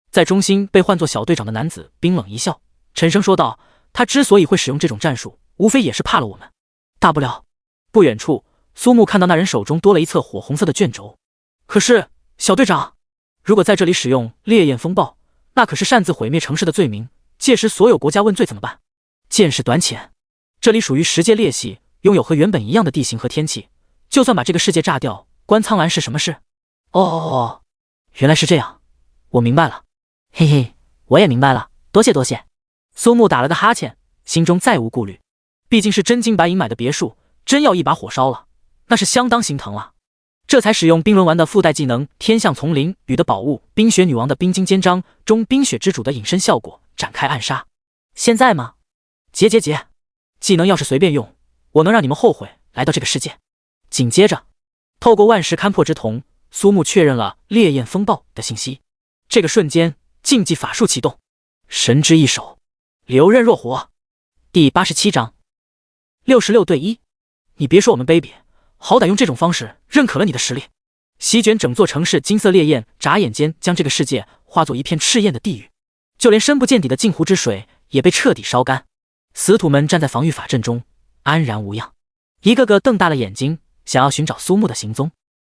在中心被唤作小队长的男子冰冷一笑，沉声说道：“他之所以会使用这种战术，无非也是怕了我们。大不了……”不远处，苏木看到那人手中多了一册火红色的卷轴。可是，小队长，如果在这里使用烈焰风暴，那可是擅自毁灭城市的罪名，届时所有国家问罪怎么办？见识短浅。这里属于十阶裂系，拥有和原本一样的地形和天气，就算把这个世界炸掉，关苍兰是什么事？哦，原来是这样，我明白了。嘿嘿，我也明白了，多谢多谢。苏木打了个哈欠，心中再无顾虑。毕竟是真金白银买的别墅，真要一把火烧了，那是相当心疼了。这才使用冰轮丸的附带技能天象丛林与的宝物冰雪女王的冰晶肩章中冰雪之主的隐身效果展开暗杀。现在吗？结，技能要是随便用，我能让你们后悔来到这个世界。紧接着，透过万石勘破之瞳，苏木确认了烈焰风暴的信息。这个瞬间，禁忌法术启动，神之一手，流刃若火。第87章66对1。你别说我们卑鄙，好歹用这种方式认可了你的实力。席卷整座城市金色烈焰眨眼间将这个世界化作一片赤焰的地狱，就连深不见底的镜湖之水也被彻底烧干。死土们站在防御法阵中，安然无恙，一个个瞪大了眼睛，想要寻找苏木的行踪。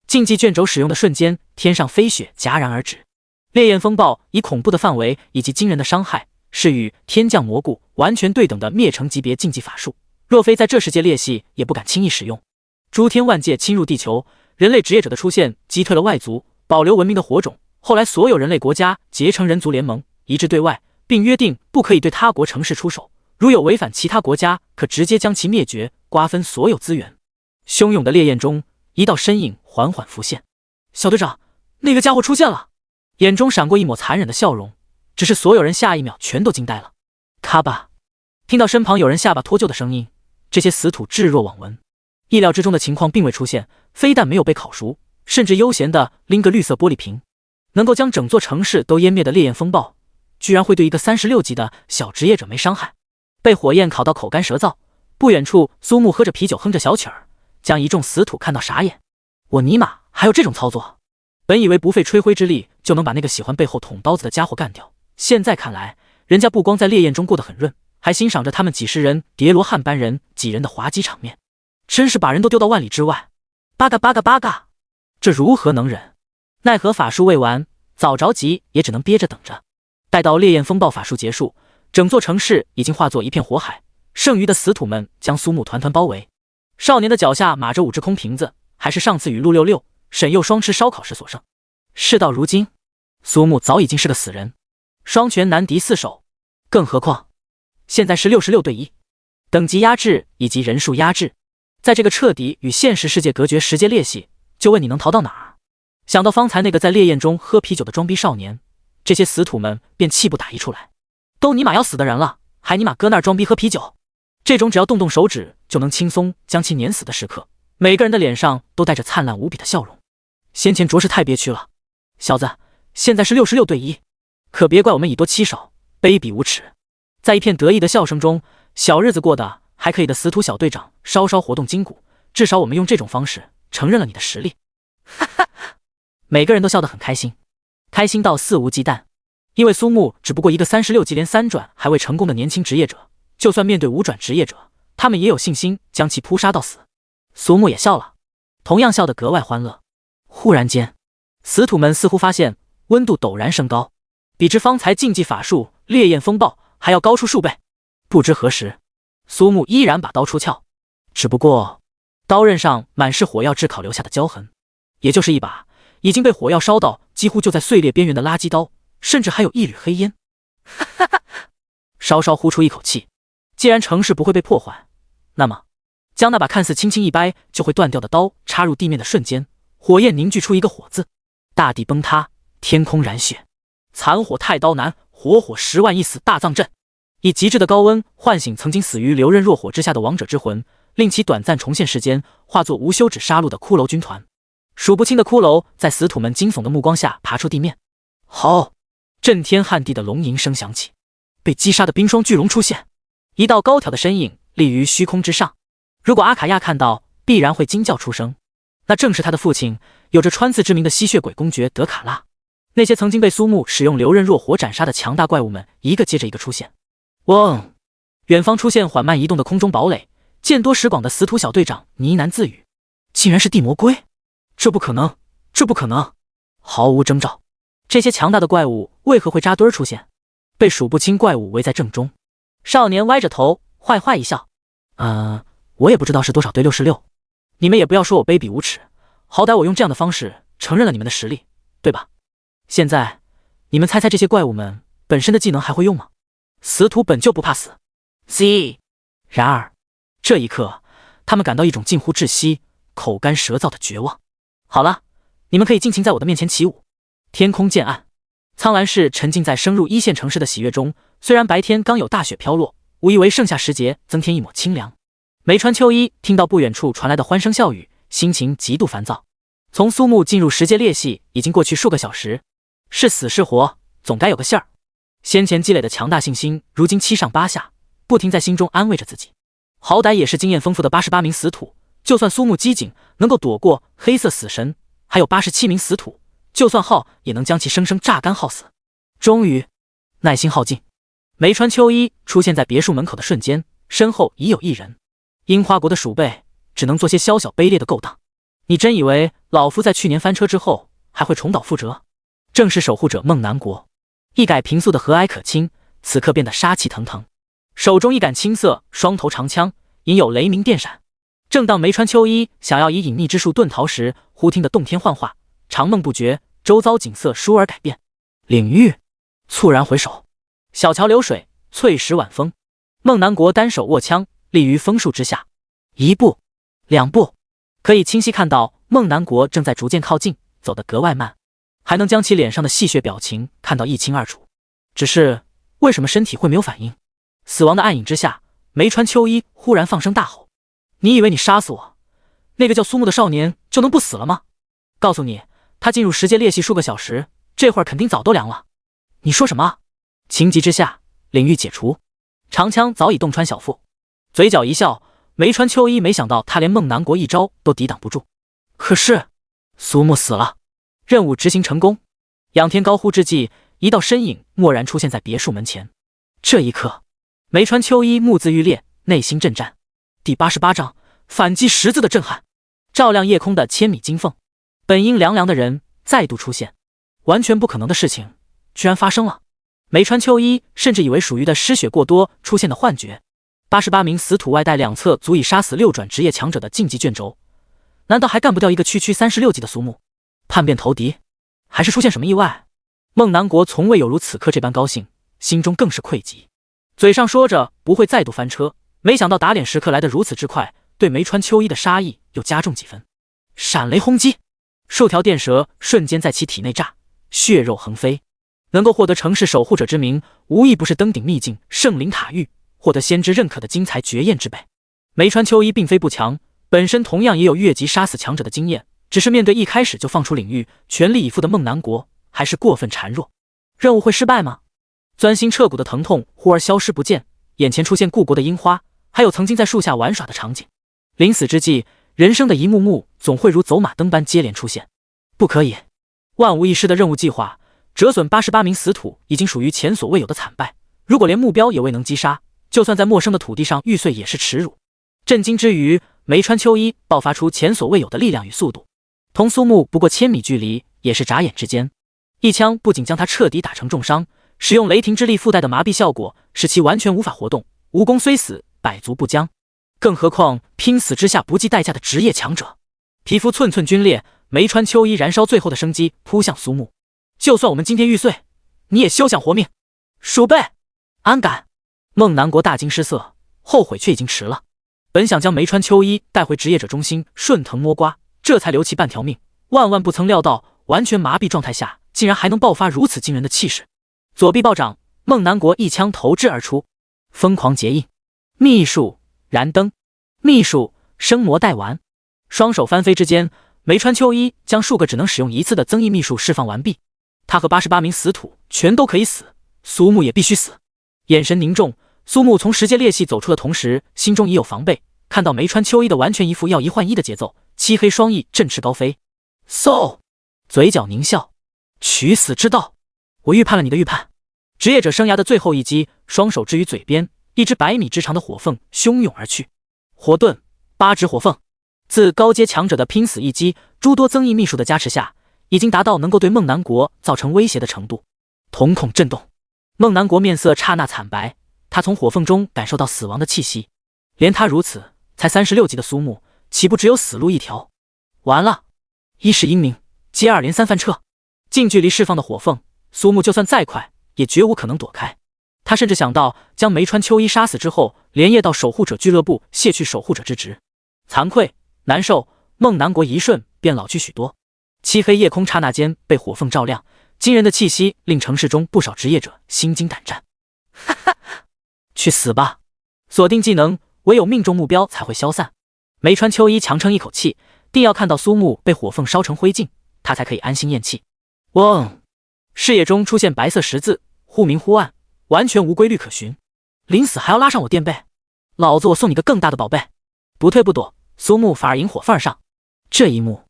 禁忌卷轴使用的瞬间，天上飞雪戛然而止。烈焰风暴以恐怖的范围以及惊人的伤害，是与天降蘑菇完全对等的灭城级别禁忌法术，若非在这世界裂系，也不敢轻易使用。诸天万界侵入地球，人类职业者的出现击退了外族保留文明的火种。后来所有人类国家结成人族联盟，一致对外，并约定不可以对他国城市出手，如有违反其他国家，可直接将其灭绝，瓜分所有资源。汹涌的烈焰中，一道身影缓缓浮现。小队长，那个家伙出现了！眼中闪过一抹残忍的笑容，只是所有人下一秒全都惊呆了。咔吧！听到身旁有人下巴脱臼的声音，这些死土置若罔闻。意料之中的情况并未出现，非但没有被烤熟，甚至悠闲地拎个绿色玻璃瓶。能够将整座城市都湮灭的烈焰风暴，居然会对一个36级的小职业者没伤害。被火焰烤到口干舌燥，不远处苏木喝着啤酒哼着小曲儿，将一众死土看到傻眼。我尼玛，还有这种操作！本以为不费吹灰之力就能把那个喜欢背后捅刀子的家伙干掉，现在看来，人家不光在烈焰中过得很润，还欣赏着他们几十人叠罗汉般人挤人的滑稽场面，真是把人都丢到万里之外。巴嘎巴嘎巴嘎，这如何能忍？奈何法术未完，早着急也只能憋着等着。待到烈焰风暴法术结束，整座城市已经化作一片火海，剩余的死土们将苏木团团包围。少年的脚下码着5只空瓶子，还是上次与陆66、沈佑双吃烧烤时所剩。事到如今，苏木早已经是个死人，双拳难敌4手，更何况现在是66对1，等级压制以及人数压制，在这个彻底与现实世界隔绝十阶裂隙，就问你能逃到哪儿？想到方才那个在烈焰中喝啤酒的装逼少年，这些死土们便气不打一处来。都尼玛要死的人了，还尼玛搁那儿装逼喝啤酒？这种只要动动手指就能轻松将其碾死的时刻，每个人的脸上都带着灿烂无比的笑容。先前着实太憋屈了，小子，现在是66对1，可别怪我们以多欺少，卑鄙无耻。在一片得意的笑声中，小日子过得还可以的死土小队长稍稍活动筋骨，至少我们用这种方式承认了你的实力。哈哈，每个人都笑得很开心，开心到肆无忌惮。因为苏木只不过一个36级连3转还未成功的年轻职业者，就算面对5转职业者，他们也有信心将其扑杀到死。苏木也笑了，同样笑得格外欢乐。忽然间，死土们似乎发现温度陡然升高，比之方才禁忌法术烈焰风暴还要高出数倍。不知何时，苏木依然把刀出鞘，只不过刀刃上满是火药炙烤留下的焦痕，也就是一把已经被火药烧到几乎就在碎裂边缘的垃圾刀，甚至还有一缕黑烟。哈哈哈，稍稍呼出一口气。既然城市不会被破坏，那么将那把看似轻轻一掰就会断掉的刀插入地面的瞬间，火焰凝聚出一个火字，大地崩塌，天空燃血，残火太刀难，活火10万一死大葬阵。以极致的高温唤醒曾经死于流刃若火之下的王者之魂，令其短暂重现世间，化作无休止杀戮的骷髅军团。数不清的骷髅在死土们惊悚的目光下爬出地面。吼！震天撼地的龙吟声响起，被击杀的冰霜巨龙出现，一道高挑的身影立于虚空之上。如果阿卡亚看到，必然会惊叫出声。那正是他的父亲，有着川刺之名的吸血鬼公爵德卡拉。那些曾经被苏木使用流刃若火斩杀的强大怪物们，一个接着一个出现。嗡！远方出现缓慢移动的空中堡垒，见多识广的死土小队长呢喃自语：“竟然是地魔龟！这不可能，这不可能！”毫无征兆，这些强大的怪物为何会扎堆出现？被数不清怪物围在正中。少年歪着头，坏坏一笑：“我也不知道是多少对66。你们也不要说我卑鄙无耻，好歹我用这样的方式承认了你们的实力，对吧？现在，你们猜猜这些怪物们本身的技能还会用吗？死土本就不怕死。Z。然而，这一刻，他们感到一种近乎窒息、口干舌燥的绝望。好了，你们可以尽情在我的面前起舞。天空渐暗，苍兰市沉浸在升入1线城市的喜悦中。虽然白天刚有大雪飘落，无疑为盛夏时节增添一抹清凉。梅川秋一听到不远处传来的欢声笑语，心情极度烦躁。从苏木进入十阶裂隙已经过去数个小时，是死是活，总该有个信儿。先前积累的强大信心，如今七上八下，不停在心中安慰着自己。好歹也是经验丰富的88名死土，就算苏木机警能够躲过黑色死神，还有87名死土，就算耗也能将其生生榨干耗死。终于，耐心耗尽，梅川秋一出现在别墅门口的瞬间，身后已有一人。樱花国的鼠辈只能做些宵小卑劣的勾当。你真以为老夫在去年翻车之后还会重蹈覆辙？正是守护者孟南国。一改平素的和蔼可亲，此刻变得杀气腾腾，手中一杆青色双头长枪隐有雷鸣电闪。正当梅川秋一想要以隐秘之术遁逃时，忽听得洞天幻化，长梦不绝，周遭景色倏而改变。领域，猝然回首，小桥流水，翠石晚风。孟南国单手握枪，立于枫树之下，一步两步，可以清晰看到孟南国正在逐渐靠近，走得格外慢，还能将其脸上的戏谑表情看到一清二楚。只是为什么身体会没有反应？死亡的暗影之下，梅川秋一忽然放声大吼：“你以为你杀死我，那个叫苏木的少年就能不死了吗？告诉你，他进入十阶裂隙数个小时，这会儿肯定早都凉了。”你说什么？情急之下，领域解除，长枪早已洞穿小腹，嘴角一笑。梅川秋一没想到他连孟南国一招都抵挡不住。可是苏木死了，任务执行成功。仰天高呼之际，一道身影蓦然出现在别墅门前。这一刻，梅川秋一目眦欲裂，内心震颤。第88章反击十字的震撼，照亮夜空的千米金凤。本应凉凉的人再度出现，完全不可能的事情居然发生了。梅川秋一甚至以为属于的失血过多出现的幻觉。88名死土外带两侧足以杀死6转职业强者的竞技卷轴，难道还干不掉一个区36级的苏木？叛变投敌，还是出现什么意外？孟南国从未有如此刻这般高兴，心中更是愧极。嘴上说着不会再度翻车，没想到打脸时刻来得如此之快，对梅川秋一的杀意又加重几分。闪雷轰击，数条电蛇瞬间在其体内炸，血肉横飞。能够获得城市守护者之名，无一不是登顶秘境圣灵塔域，获得先知认可的精彩绝艳之辈。梅川秋一并非不强，本身同样也有越级杀死强者的经验，只是面对一开始就放出领域全力以赴的孟南国，还是过分孱弱。任务会失败吗？钻心彻骨的疼痛忽而消失不见，眼前出现故国的樱花，还有曾经在树下玩耍的场景。临死之际，人生的一幕幕总会如走马灯般接连出现。不可以，万无一失的任务计划折损88名死土，已经属于前所未有的惨败。如果连目标也未能击杀，就算在陌生的土地上玉碎也是耻辱。震惊之余，梅川秋一爆发出前所未有的力量与速度，同苏木不过1000米距离，也是眨眼之间。一枪不仅将他彻底打成重伤，使用雷霆之力附带的麻痹效果，使其完全无法活动，无功虽死，百足不僵。更何况拼死之下不计代价的职业强者，皮肤寸寸皲裂，梅川秋一燃烧最后的生机，扑向苏木。就算我们今天玉碎，你也休想活命！鼠辈，安敢！孟南国大惊失色，后悔却已经迟了。本想将梅川秋一带回职业者中心顺藤摸瓜，这才留其半条命，万万不曾料到完全麻痹状态下竟然还能爆发如此惊人的气势。左臂暴涨，孟南国一枪投掷而出，疯狂结印，秘术燃灯，秘术生魔带丸。双手翻飞之间，梅川秋一将数个只能使用一次的增益秘术释放完毕。他和88名死土全都可以死，苏木也必须死。眼神凝重，苏木从十阶裂隙走出的同时，心中已有防备。看到梅川秋一的完全一副要一换一的节奏，漆黑双翼振翅高飞。嗖，嘴角狞笑，取死之道，我预判了你的预判。职业者生涯的最后一击，双手置于嘴边，一只100米之长的火凤汹涌而去。火遁8指火凤，自高阶强者的拼死一击，诸多增益秘术的加持下，已经达到能够对孟南国造成威胁的程度。瞳孔震动，孟南国面色刹那惨白，他从火凤中感受到死亡的气息。连他如此，才36级的苏木，岂不只有死路一条？完了！一是英明，接二连三翻撤。近距离释放的火凤，苏木就算再快，也绝无可能躲开。他甚至想到将梅川秋一杀死之后，连夜到守护者俱乐部卸去守护者之职。惭愧，难受，孟南国一瞬便老去许多。漆黑夜空刹那间被火凤照亮，惊人的气息令城市中不少职业者心惊胆战。哈哈，去死吧！锁定技能，唯有命中目标才会消散。梅川秋一强撑一口气，定要看到苏木被火凤烧成灰烬，他才可以安心咽气。嗡！视野中出现白色十字，忽明忽暗，完全无规律可循。临死还要拉上我垫背，老子我送你个更大的宝贝！不退不躲，苏木反而迎火凤而上。这一幕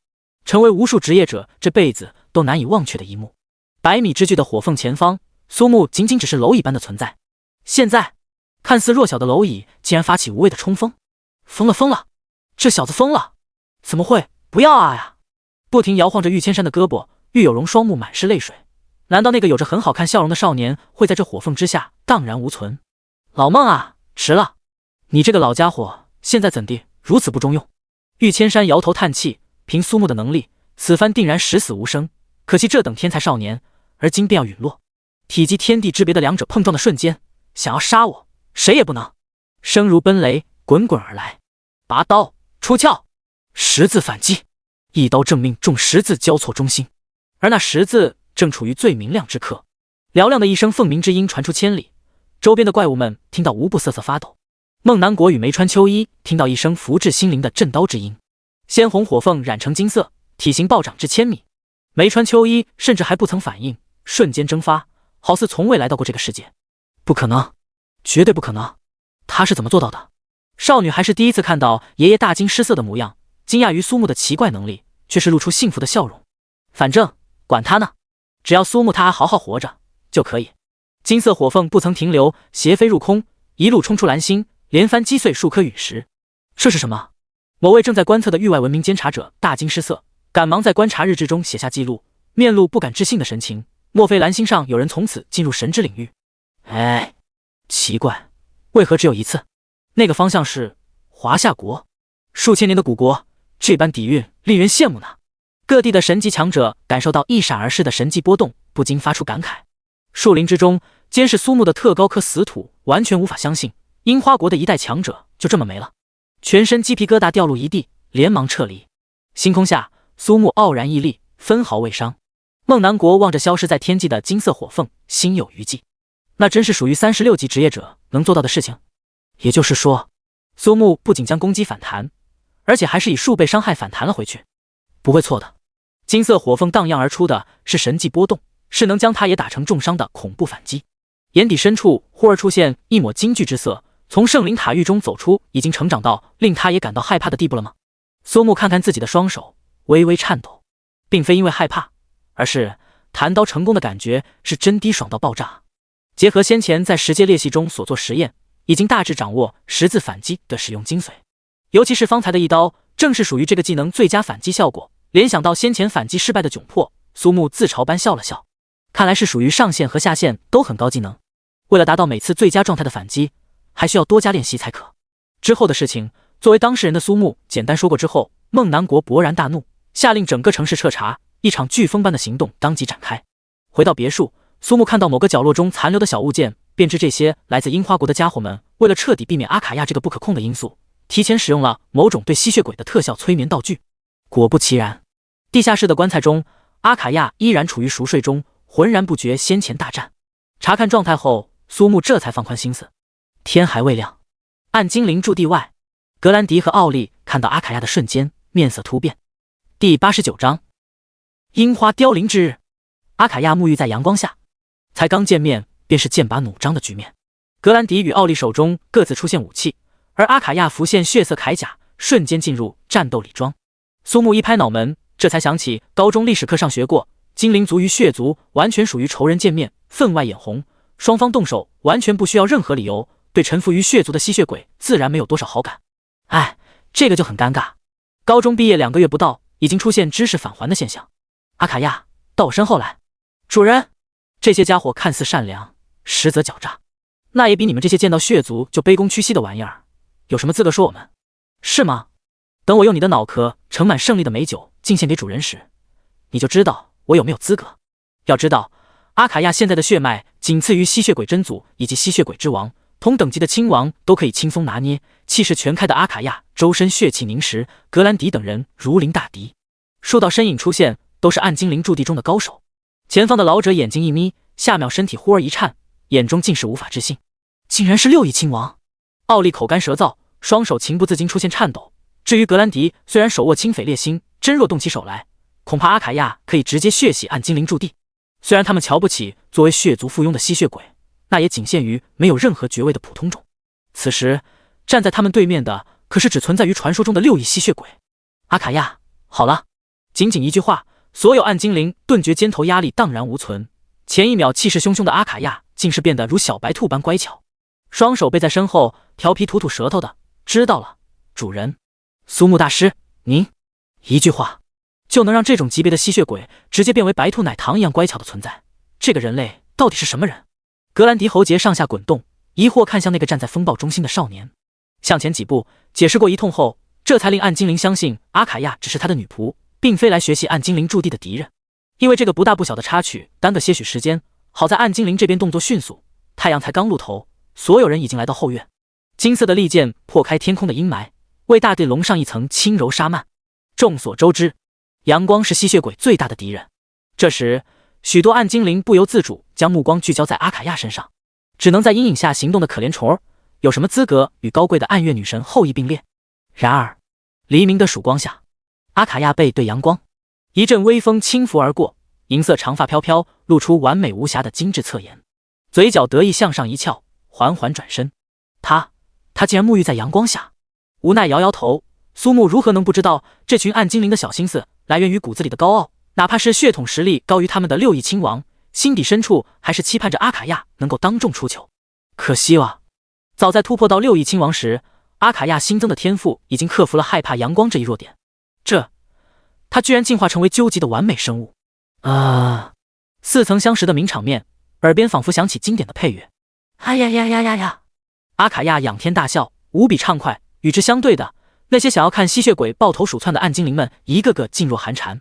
成为无数职业者这辈子都难以忘却的一幕。100米之距的火凤前方，苏木仅仅只是蝼蚁般的存在。现在看似弱小的蝼蚁竟然发起无谓的冲锋，疯了疯了！这小子疯了！怎么会？不要啊呀！不停摇晃着玉千山的胳膊，玉有容双目满是泪水。难道那个有着很好看笑容的少年会在这火凤之下荡然无存？老孟啊，迟了！你这个老家伙现在怎地如此不中用？玉千山摇头叹气，凭苏木的能力，此番定然十死无生。可惜这等天才少年，而今便要陨落。体积天地之别的两者碰撞的瞬间，想要杀我，谁也不能。声如奔雷，滚滚而来。拔刀出鞘，十字反击，一刀正命中十字交错中心，而那十字正处于最明亮之刻。嘹亮的一声凤鸣之音传出千里，周边的怪物们听到无不瑟瑟发抖。孟南国与梅川秋一听到一声符至心灵的震刀之音，鲜红火凤染成金色，体型暴涨至1000米。梅川秋一甚至还不曾反应，瞬间蒸发，好似从未来到过这个世界。不可能，绝对不可能！他是怎么做到的？少女还是第一次看到爷爷大惊失色的模样，惊讶于苏木的奇怪能力，却是露出幸福的笑容。反正管他呢，只要苏木他还好好活着就可以。金色火凤不曾停留，斜飞入空，一路冲出蓝星，连番击碎数颗陨石。这是什么？某位正在观测的域外文明监察者大惊失色，赶忙在观察日志中写下记录，面露不敢置信的神情。莫非蓝星上有人从此进入神之领域？哎，奇怪，为何只有一次？那个方向是华夏国，数千年的古国，这般底蕴令人羡慕呢。各地的神级强者感受到一闪而逝的神迹波动，不禁发出感慨。树林之中，监视苏木的特高科死土完全无法相信，樱花国的一代强者就这么没了，全身鸡皮疙瘩掉落一地，连忙撤离。星空下，苏木傲然屹立，分毫未伤。孟南国望着消失在天际的金色火凤，心有余悸。那真是属于36级职业者能做到的事情。也就是说，苏木不仅将攻击反弹，而且还是以数倍伤害反弹了回去。不会错的，金色火凤荡漾而出的是神迹波动，是能将他也打成重伤的恐怖反击。眼底深处忽而出现一抹惊惧之色，从圣灵塔域中走出，已经成长到令他也感到害怕的地步了吗？苏木看看自己的双手，微微颤抖，并非因为害怕，而是弹刀成功的感觉是真滴爽到爆炸。结合先前在十阶裂隙中所做实验，已经大致掌握十字反击的使用精髓。尤其是方才的一刀，正是属于这个技能最佳反击效果。联想到先前反击失败的窘迫，苏木自嘲般笑了笑。看来是属于上限和下限都很高技能，为了达到每次最佳状态的反击，还需要多加练习才可。之后的事情，作为当事人的苏木简单说过之后，孟南国勃然大怒，下令整个城市彻查，一场飓风般的行动当即展开。回到别墅，苏木看到某个角落中残留的小物件，便知这些来自樱花国的家伙们为了彻底避免阿卡亚这个不可控的因素，提前使用了某种对吸血鬼的特效催眠道具。果不其然，地下室的棺材中，阿卡亚依然处于熟睡中，浑然不觉先前大战。查看状态后，苏木这才放宽心思。天还未亮，暗精灵驻地外，格兰迪和奥利看到阿卡亚的瞬间，面色突变。第89章，樱花凋零之日。阿卡亚沐浴在阳光下，才刚见面便是剑拔弩张的局面。格兰迪与奥利手中各自出现武器，而阿卡亚浮现血色铠甲，瞬间进入战斗礼装。苏木一拍脑门，这才想起高中历史课上学过，精灵族与血族完全属于仇人见面分外眼红，双方动手完全不需要任何理由，对臣服于血族的吸血鬼自然没有多少好感。哎，这个就很尴尬。高中毕业2个月不到，已经出现知识返还的现象。阿卡亚，到我身后来。主人，这些家伙看似善良，实则狡诈，那也比你们这些见到血族就卑躬屈膝的玩意儿，有什么资格说我们？是吗？等我用你的脑壳盛满胜利的美酒敬献给主人时，你就知道我有没有资格。要知道，阿卡亚现在的血脉仅次于吸血鬼真祖以及吸血鬼之王，同等级的亲王都可以轻松拿捏，气势全开的阿卡亚周身血气凝实，格兰迪等人如临大敌。数道身影出现，都是暗精灵驻地中的高手。前方的老者眼睛一眯，下秒身体忽而一颤，眼中尽是无法置信，竟然是6翼亲王。奥利口干舌燥，双手情不自禁出现颤抖。至于格兰迪，虽然手握清匪烈心，真若动起手来，恐怕阿卡亚可以直接血洗暗精灵驻地。虽然他们瞧不起作为血族附庸的吸血鬼，那也仅限于没有任何爵位的普通种。此时站在他们对面的可是只存在于传说中的6翼吸血鬼。阿卡亚，好了，仅仅一句话，所有暗精灵顿觉肩头压力荡然无存。前一秒气势汹汹的阿卡亚竟是变得如小白兔般乖巧，双手背在身后，调皮吐吐舌头的。知道了，主人。苏木大师，您一句话就能让这种级别的吸血鬼直接变为白兔奶糖一样乖巧的存在，这个人类到底是什么人？格兰迪喉结上下滚动，疑惑看向那个站在风暴中心的少年。向前几步解释过一通后，这才令暗精灵相信阿卡亚只是他的女仆，并非来学习暗精灵驻地的敌人。因为这个不大不小的插曲耽搁些许时间，好在暗精灵这边动作迅速，太阳才刚露头，所有人已经来到后院。金色的利剑破开天空的阴霾，为大地笼上一层轻柔纱幔。众所周知，阳光是吸血鬼最大的敌人。这时许多暗精灵不由自主将目光聚焦在阿卡亚身上，只能在阴影下行动的可怜虫儿，有什么资格与高贵的暗月女神后羿并列？然而黎明的曙光下，阿卡亚背对阳光，一阵微风轻拂而过，银色长发飘飘，露出完美无瑕的精致侧颜，嘴角得意向上一翘，缓缓转身。他竟然沐浴在阳光下。无奈摇摇头，苏木如何能不知道这群暗精灵的小心思来源于骨子里的高傲，哪怕是血统实力高于他们的6翼亲王，心底深处还是期盼着阿卡亚能够当众出糗。可惜啊，早在突破到6翼亲王时，阿卡亚新增的天赋已经克服了害怕阳光这一弱点，他居然进化成为究极的完美生物。似曾相识的名场面，耳边仿佛响起经典的配乐。哎呀呀呀呀呀！阿卡亚仰天大笑，无比畅快。与之相对的，那些想要看吸血鬼抱头鼠窜的暗精灵们一个个噤若寒蝉。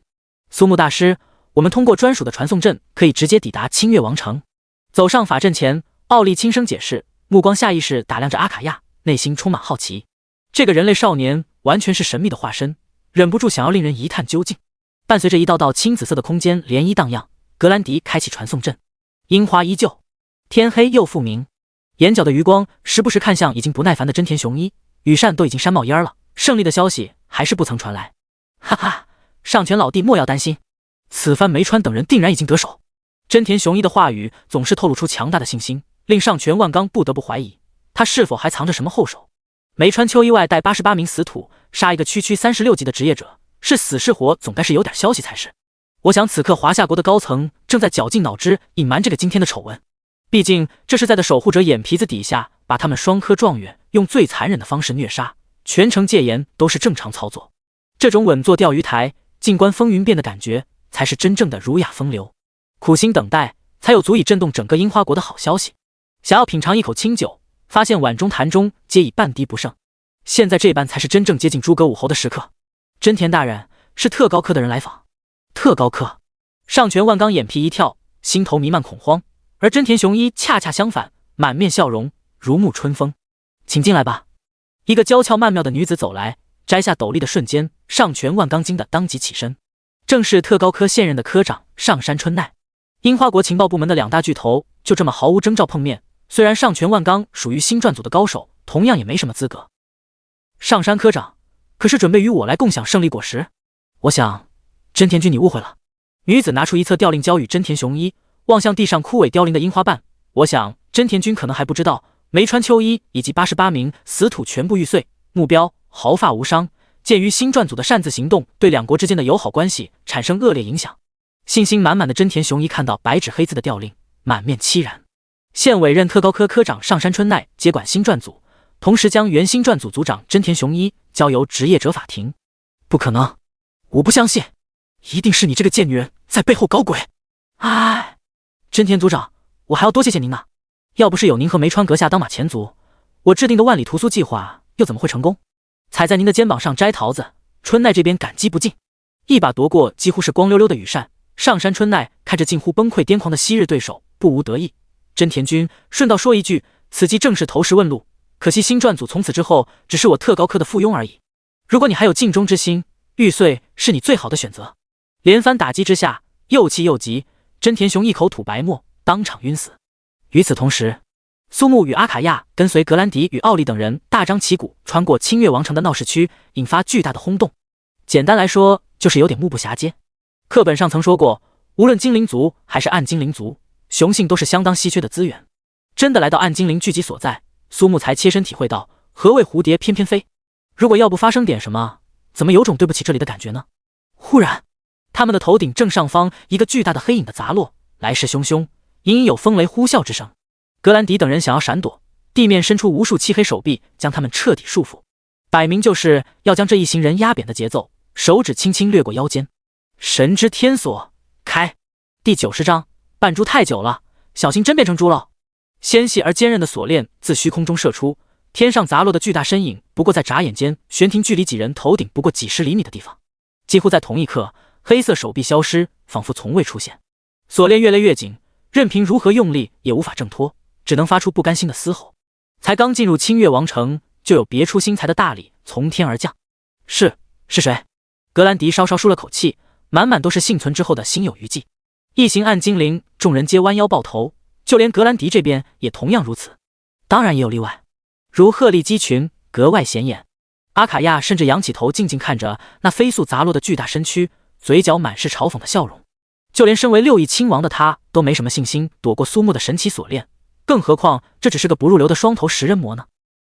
苏木大师，我们通过专属的传送阵可以直接抵达清月王城。走上法阵前，奥利轻声解释，目光下意识打量着阿卡亚，内心充满好奇。这个人类少年完全是神秘的化身，忍不住想要令人一探究竟。伴随着一道道青紫色的空间涟漪荡漾，格兰迪开启传送阵。樱花依旧，天黑又复明。眼角的余光时不时看向已经不耐烦的真田雄一，羽扇都已经扇冒烟了，胜利的消息还是不曾传来。哈哈，上泉老弟莫要担心，此番梅川等人定然已经得手。真田雄一的话语总是透露出强大的信心，令上泉万刚不得不怀疑他是否还藏着什么后手。梅川秋一外带88名死土，杀一个区36级的职业者，是死是活总该是有点消息才是。我想此刻华夏国的高层正在绞尽脑汁隐瞒这个惊天的丑闻，毕竟这是在的守护者眼皮子底下把他们双科状元用最残忍的方式虐杀，全程戒严都是正常操作。这种稳坐钓鱼台静观风云变的感觉才是真正的儒雅风流。苦心等待才有足以震动整个樱花国的好消息。想要品尝一口清酒，发现碗中坛中皆已半滴不剩。现在这般才是真正接近诸葛武侯的时刻。真田大人，是特高科的人来访。特高科，上泉万刚眼皮一跳，心头弥漫恐慌。而真田雄一恰恰相反，满面笑容，如沐春风。请进来吧。一个娇俏曼妙的女子走来，摘下斗笠的瞬间，上拳万钢筋的当即起身，正是特高科现任的科长上山春奈。樱花国情报部门的两大巨头就这么毫无征兆碰面，虽然上拳万钢属于星传组的高手，同样也没什么资格。上山科长，可是准备与我来共享胜利果实？我想，真田君你误会了。女子拿出一册调令交与真田雄一，望向地上枯萎凋零的樱花瓣。我想，真田君可能还不知道，梅川秋一以及88名死土全部玉碎，目标毫发无伤。鉴于星传组的擅自行动对两国之间的友好关系产生恶劣影响，信心满满的真田雄一看到白纸黑字的调令，满面凄然。现委任特高科科长上山春奈接管星传组，同时将原星传组组长真田雄一交由职业者法庭。不可能，我不相信，一定是你这个贱女人在背后搞鬼。唉，真田组长，我还要多谢谢您呢。要不是有您和梅川阁下当马前卒，我制定的万里屠苏计划又怎么会成功？踩在您的肩膀上摘桃子，春奈这边感激不尽。一把夺过几乎是光溜溜的羽扇，上山春奈看着近乎崩溃癫狂的昔日对手，不无得意。真田君，顺道说一句，此计正是投石问路，可惜星传组从此之后只是我特高科的附庸而已。如果你还有尽忠之心，玉碎是你最好的选择。连番打击之下，又气又急，真田雄一口吐白沫，当场晕死。与此同时，苏木与阿卡亚跟随格兰迪与奥利等人大张旗鼓穿过青月王城的闹市区，引发巨大的轰动。简单来说，就是有点目不暇接。课本上曾说过，无论精灵族还是暗精灵族，雄性都是相当稀缺的资源。真的来到暗精灵聚集所在，苏木才切身体会到何谓蝴蝶翩翩飞。如果要不发生点什么，怎么有种对不起这里的感觉呢？忽然，他们的头顶正上方一个巨大的黑影的砸落，来势汹汹，隐隐有风雷呼啸之声。格兰迪等人想要闪躲，地面伸出无数漆黑手臂，将他们彻底束缚。摆明就是要将这一行人压扁的节奏，手指轻轻掠过腰间。神之天锁，开！第90章，扮猪太久了，小心真变成猪了。纤细而坚韧的锁链自虚空中射出，天上砸落的巨大身影不过在眨眼间悬停距离几人头顶不过几十厘米的地方。几乎在同一刻，黑色手臂消失，仿佛从未出现。锁链越勒越紧，任凭如何用力也无法挣脱，只能发出不甘心的嘶吼。才刚进入青月王城，就有别出心裁的大礼从天而降。是谁？格兰迪稍稍舒了口气，满满都是幸存之后的心有余悸。一行暗精灵，众人皆弯腰抱头，就连格兰迪这边也同样如此。当然也有例外，如鹤立鸡群，格外显眼。阿卡亚甚至仰起头静静看着那飞速砸落的巨大身躯，嘴角满是嘲讽的笑容。就连身为6翼亲王的他都没什么信心躲过苏木的神奇锁链，更何况这只是个不入流的双头食人魔呢？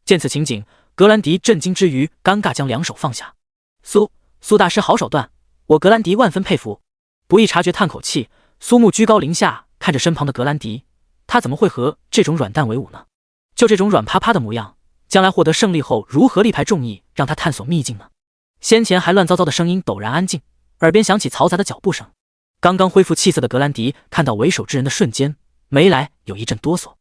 见此情景，格兰迪震惊之余尴尬将两手放下。苏大师好手段，我格兰迪万分佩服。不易察觉叹口气，苏木居高临下看着身旁的格兰迪，他怎么会和这种软蛋为伍呢？就这种软趴趴的模样，将来获得胜利后如何力排众议，让他探索秘境呢？先前还乱糟糟的声音陡然安静，耳边响起嘈杂的脚步声。刚刚恢复气色的格兰迪看到为首之人的瞬间，眉来有一阵哆嗦。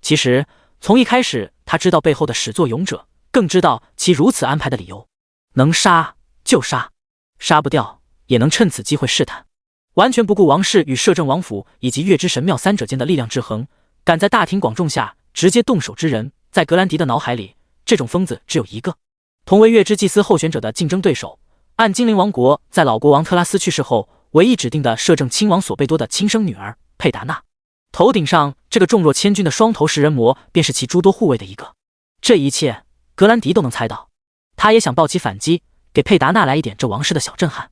其实从一开始他知道背后的始作俑者，更知道其如此安排的理由。能杀就杀，杀不掉也能趁此机会试探。完全不顾王室与摄政王府以及月之神庙三者间的力量制衡，敢在大庭广众下直接动手之人，在格兰迪的脑海里，这种疯子只有一个。同为月之祭司候选者的竞争对手，暗精灵王国在老国王特拉斯去世后唯一指定的摄政亲王索贝多的亲生女儿佩达娜。头顶上这个重若千钧的双头食人魔便是其诸多护卫的一个。这一切格兰迪都能猜到，他也想抱起反击，给佩达娜来一点这王室的小震撼。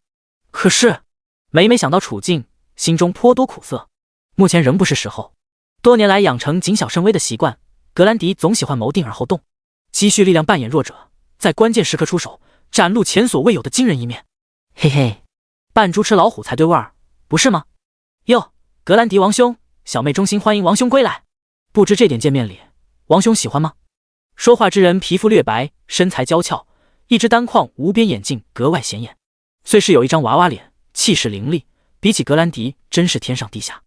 可是每每想到处境，心中颇多苦涩。目前仍不是时候。多年来养成谨小慎微的习惯，格兰迪总喜欢谋定而后动，积蓄力量扮演弱者，在关键时刻出手，展露前所未有的惊人一面。嘿嘿，扮猪吃老虎才对味儿，不是吗？哟，格兰迪王兄，小妹衷心欢迎王兄归来。不知这点见面礼，王兄喜欢吗？说话之人皮肤略白，身材娇俏，一只单框无边眼镜格外显眼。虽是有一张娃娃脸，气势凌厉，比起格兰迪真是天上地下。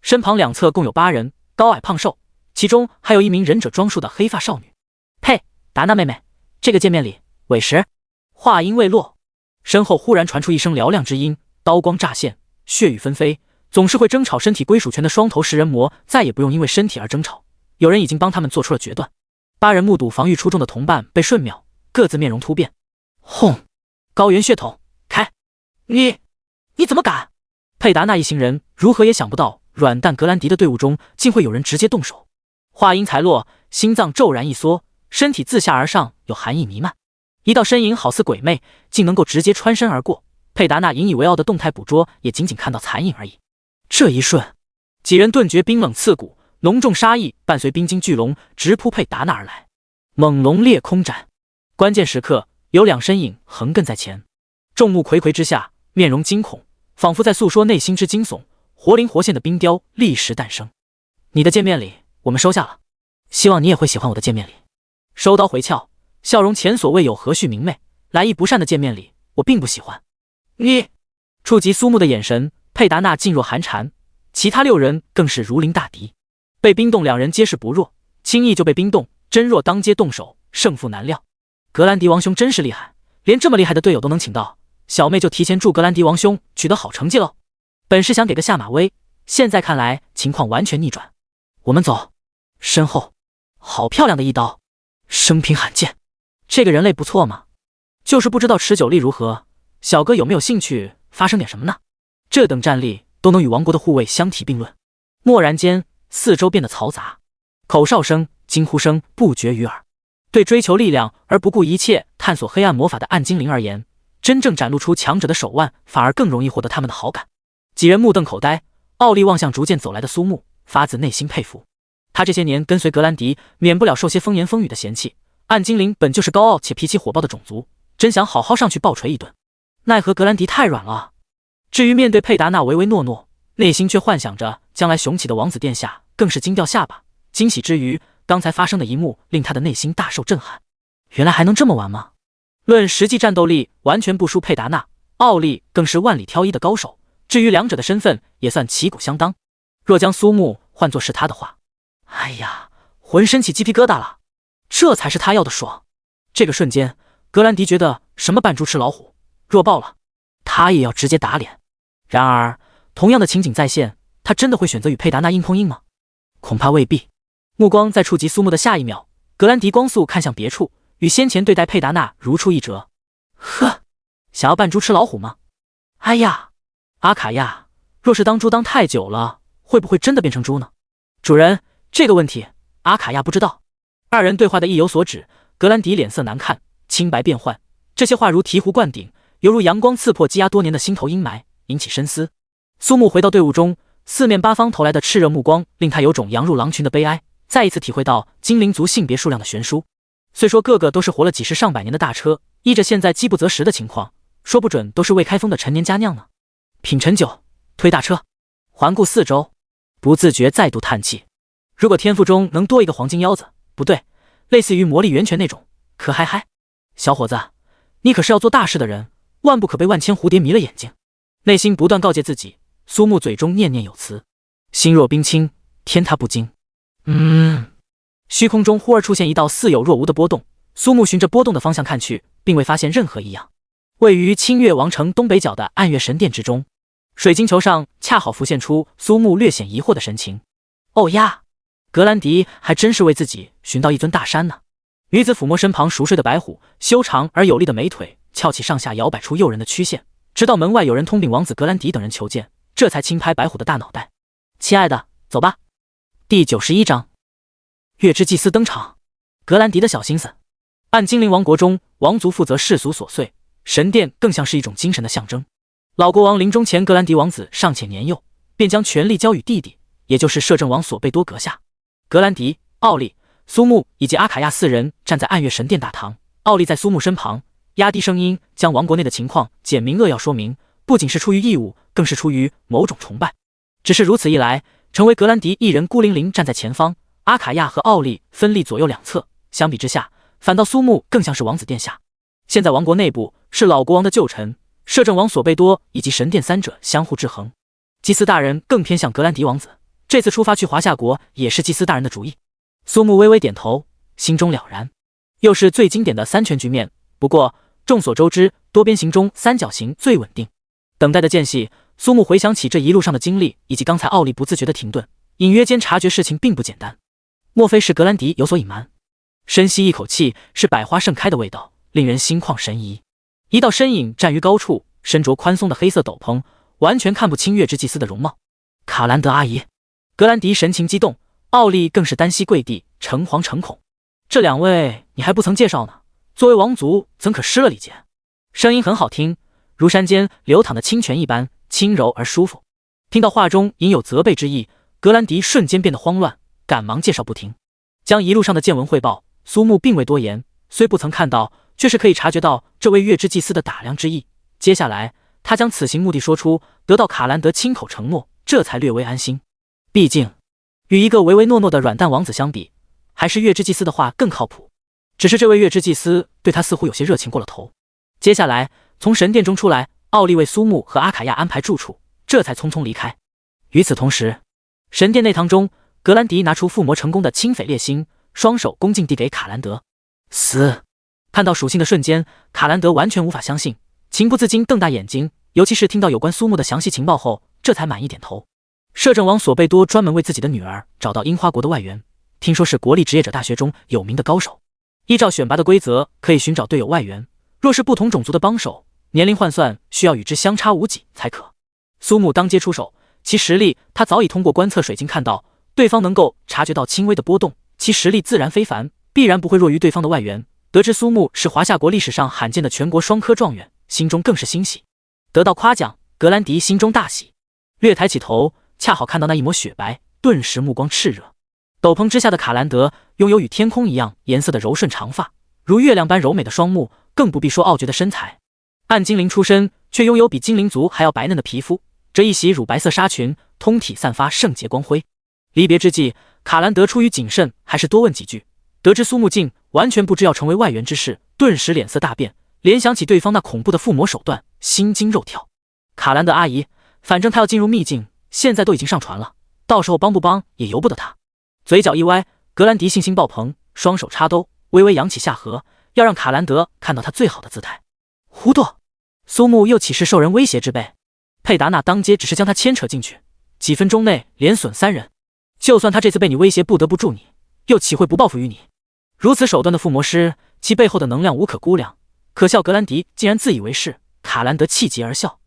身旁两侧共有8人，高矮胖瘦，其中还有一名忍者装束的黑发少女。呸，达娜妹妹，这个见面礼委实。话音未落，身后忽然传出一声嘹亮之音，刀光乍现，血雨纷飞。总是会争吵身体归属权的双头食人魔再也不用因为身体而争吵，有人已经帮他们做出了决断。8人目睹防御出众的同伴被瞬秒，各自面容突变。轰！高原血统，开！你怎么敢？佩达那一行人如何也想不到，软蛋格兰迪的队伍中竟会有人直接动手。话音才落，心脏骤然一缩，身体自下而上有寒意弥漫，一道身影好似鬼魅，竟能够直接穿身而过。佩达那引以为傲的动态捕捉也仅仅看到残影而已。这一瞬，几人顿觉冰冷刺骨，浓重杀意伴随冰晶巨龙直扑佩达那而来。猛龙裂空斩，关键时刻有2身影横亘在前，众目睽睽之下，面容惊恐，仿佛在诉说内心之惊悚。活灵活现的冰雕立时诞生。你的见面礼我们收下了，希望你也会喜欢我的见面礼。收刀回鞘，笑容前所未有，和煦明媚。来意不善的见面礼我并不喜欢。你触及苏木的眼神，佩达那噤若寒蝉，其他6人更是如临大敌。被冰冻2人皆是不弱，轻易就被冰冻，真若当街动手，胜负难料。格兰迪王兄真是厉害，连这么厉害的队友都能请到，小妹就提前祝格兰迪王兄取得好成绩喽。本是想给个下马威，现在看来情况完全逆转。我们走。身后好漂亮的一刀，生平罕见。这个人类不错嘛，就是不知道持久力如何。小哥有没有兴趣发生点什么呢？这等战力都能与王国的护卫相提并论。蓦然间，四周变得嘈杂，口哨声、惊呼声不绝于耳。对追求力量而不顾一切探索黑暗魔法的暗精灵而言，真正展露出强者的手腕，反而更容易获得他们的好感。几人目瞪口呆，奥利望向逐渐走来的苏木，发自内心佩服。他这些年跟随格兰迪，免不了受些风言风语的嫌弃。暗精灵本就是高傲且脾气火爆的种族，真想好好上去暴锤一顿，奈何格兰迪太软了。至于面对佩达那唯唯诺诺，内心却幻想着将来雄起的王子殿下，更是惊掉下巴。惊喜之余，刚才发生的一幕令他的内心大受震撼。原来还能这么玩吗？论实际战斗力，完全不输佩达那，奥利更是万里挑一的高手。至于2者的身份，也算旗鼓相当。若将苏木换作是他的话，哎呀，浑身起鸡皮疙瘩了。这才是他要的爽。这个瞬间，格兰迪觉得什么扮猪吃老虎弱爆了，他也要直接打脸。然而，同样的情景再现，他真的会选择与佩达那硬碰硬吗？恐怕未必。目光在触及苏木的下一秒，格兰迪光速看向别处，与先前对待佩达那如出一辙。呵，想要扮猪吃老虎吗？哎呀，阿卡亚，若是当猪当太久了，会不会真的变成猪呢？主人，这个问题阿卡亚不知道。2人对话的意有所指，格兰迪脸色难看，青白变幻，这些话如醍醐灌顶，犹如阳光刺破积压多年的心头阴霾，引起深思。苏木回到队伍中，四面八方投来的炽热目光令他有种羊入狼群的悲哀，再一次体会到精灵族性别数量的悬殊。虽说个个都是活了几十上百年的大车，依着现在饥不择食的情况，说不准都是未开封的陈年佳酿呢。品陈酒，推大车，环顾四周，不自觉再度叹气。如果天赋中能多一个黄金腰子，不对，类似于魔力源泉那种，可嗨嗨。小伙子，你可是要做大事的人，万不可被万千蝴蝶迷了眼睛。内心不断告诫自己，苏木嘴中念念有词，心若冰清，天塌不惊。虚空中忽而出现一道似有若无的波动，苏木循着波动的方向看去，并未发现任何异样。位于清月王城东北角的暗月神殿之中，水晶球上恰好浮现出苏木略显疑惑的神情。哦呀，格兰迪还真是为自己寻到一尊大山呢。女子抚摸身旁熟睡的白虎，修长而有力的美腿翘起上下摇摆出诱人的曲线，直到门外有人通禀王子格兰迪等人求见，这才轻拍白虎的大脑袋。亲爱的，走吧。第91章，月之祭司登场。格兰迪的小心思，暗精灵王国中，王族负责世俗琐碎，神殿更像是一种精神的象征。老国王临终前，格兰迪王子尚且年幼，便将权力交予弟弟，也就是摄政王索贝多阁下。格兰迪、奥利、苏木以及阿卡亚4人站在暗月神殿大堂，奥利在苏木身旁，压低声音将王国内的情况简明扼要说明，不仅是出于义务，更是出于某种崇拜。只是如此一来，成为格兰迪一人孤零零站在前方，阿卡亚和奥利分立左右两侧，相比之下，反倒苏木更像是王子殿下。现在王国内部是老国王的旧臣摄政王索贝多以及神殿3者相互制衡，祭司大人更偏向格兰迪王子，这次出发去华夏国也是祭司大人的主意。苏木微微点头，心中了然。又是最经典的3权局面，不过众所周知，多边形中三角形最稳定。等待的间隙，苏木回想起这一路上的经历，以及刚才奥利不自觉的停顿，隐约间察觉事情并不简单。莫非是格兰迪有所隐瞒？深吸一口气，是百花盛开的味道，令人心旷神怡。一道身影站于高处，身着宽松的黑色斗篷，完全看不清月之祭司的容貌。卡兰德阿姨，格兰迪神情激动，奥利更是单膝跪地，诚惶诚恐。这两位你还不曾介绍呢，作为王族怎可失了礼节？声音很好听，如山间流淌的清泉一般轻柔而舒服。听到话中隐有责备之意，格兰迪瞬间变得慌乱，赶忙介绍不停，将一路上的见闻汇报。苏木并未多言，虽不曾看到，却是可以察觉到这位月之祭司的打量之意。接下来他将此行目的说出，得到卡兰德亲口承诺，这才略微安心。毕竟与一个唯唯诺诺的软蛋王子相比，还是月之祭司的话更靠谱。只是这位月之祭司对他似乎有些热情过了头。接下来从神殿中出来，奥利为苏木和阿卡亚安排住处，这才匆匆离开。与此同时，神殿内堂中，格兰迪拿出附魔成功的清翡烈星，双手恭敬递给卡兰德。死！看到属性的瞬间，卡兰德完全无法相信，情不自禁瞪大眼睛，尤其是听到有关苏木的详细情报后，这才满意点头。摄政王索贝多专门为自己的女儿找到樱花国的外援，听说是国立职业者大学中有名的高手。依照选拔的规则，可以寻找队友外援，若是不同种族的帮手，年龄换算需要与之相差无几才可。苏木当街出手，其实力他早已通过观测水晶看到，对方能够察觉到轻微的波动，其实力自然非凡，必然不会弱于对方的外援。得知苏木是华夏国历史上罕见的全国双科状元，心中更是欣喜。得到夸奖，格兰迪心中大喜，略抬起头，恰好看到那一抹雪白，顿时目光炽热。斗篷之下的卡兰德拥有与天空一样颜色的柔顺长发，如月亮般柔美的双目，更不必说傲绝的身材。暗精灵出身，却拥有比精灵族还要白嫩的皮肤，这一袭乳白色纱裙，通体散发圣洁光辉。离别之际，卡兰德出于谨慎，还是多问几句。得知苏木竟完全不知要成为外援之事，顿时脸色大变，联想起对方那恐怖的附魔手段，心惊肉跳。卡兰德阿姨，反正他要进入秘境，现在都已经上船了，到时候帮不帮也由不得他。嘴角一歪，格兰迪信心爆棚，双手插兜，微微扬起下颌，要让卡兰德看到他最好的姿态。糊涂！苏木又岂是受人威胁之辈？佩达娜当街只是将他牵扯进去，几分钟内连损3人。就算他这次被你威胁不得不助你，又岂会不报复于你？如此手段的附魔师，其背后的能量无可估量。可笑格兰迪竟然自以为是。卡兰德气急而笑。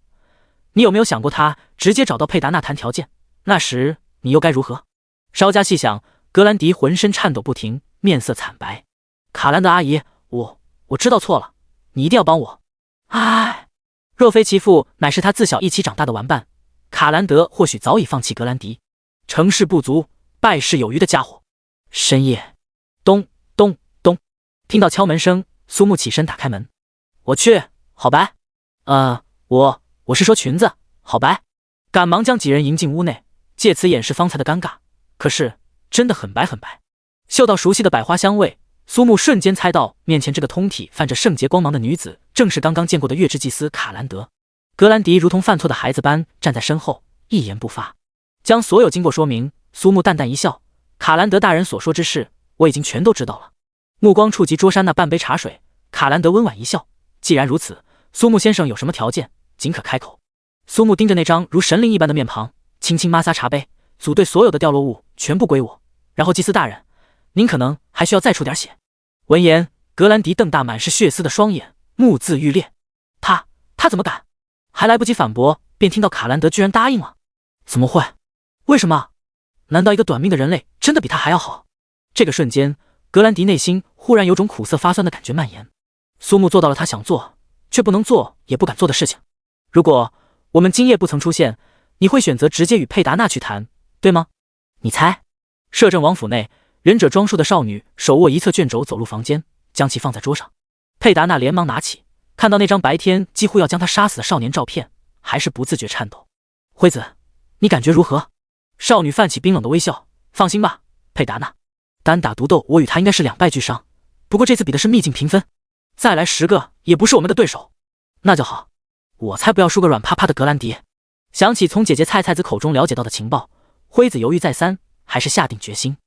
你有没有想过，他直接找到佩达娜谈条件，那时你又该如何？稍加细想，格兰迪浑身颤抖不停，面色惨白。卡兰德阿姨，我知道错了，你一定要帮我。唉，若非其父乃是他自小一起长大的玩伴，卡兰德或许早已放弃格兰迪。成事不足败事有余的家伙。深夜，咚咚咚，听到敲门声，苏木起身打开门。我去，好白。我是说裙子，好白。赶忙将几人迎进屋内，借此掩饰方才的尴尬。可是真的很白很白。嗅到熟悉的百花香味，苏木瞬间猜到面前这个通体泛着圣洁光芒的女子，正是刚刚见过的月之祭司卡兰德。格兰迪如同犯错的孩子般站在身后，一言不发。将所有经过说明，苏木淡淡一笑，卡兰德大人所说之事，我已经全都知道了。目光触及桌山那半杯茶水，卡兰德温婉一笑，既然如此，苏木先生有什么条件，尽可开口。苏木盯着那张如神灵一般的面庞，轻轻摩挲茶杯，组队所有的掉落物全部归我，然后祭司大人，您可能还需要再出点血。闻言，格兰迪瞪大满是血丝的双眼，目眦欲裂。他怎么敢？还来不及反驳，便听到卡兰德居然答应了。怎么会？为什么？难道一个短命的人类真的比他还要好？这个瞬间，格兰迪内心忽然有种苦涩发酸的感觉蔓延。苏木做到了他想做却不能做也不敢做的事情。如果我们今夜不曾出现，你会选择直接与佩达娜去谈，对吗？你猜？摄政王府内，忍者装束的少女手握一册卷轴走入房间，将其放在桌上。佩达娜连忙拿起，看到那张白天几乎要将他杀死的少年照片，还是不自觉颤抖。辉子，你感觉如何？少女泛起冰冷的微笑。放心吧，佩达娜，单打独斗我与她应该是2败俱伤，不过这次比的是秘境评分，再来10个也不是我们的对手。那就好，我才不要输个软趴趴的格兰迪。想起从姐姐菜菜子口中了解到的情报，辉子犹豫再三，还是下定决心。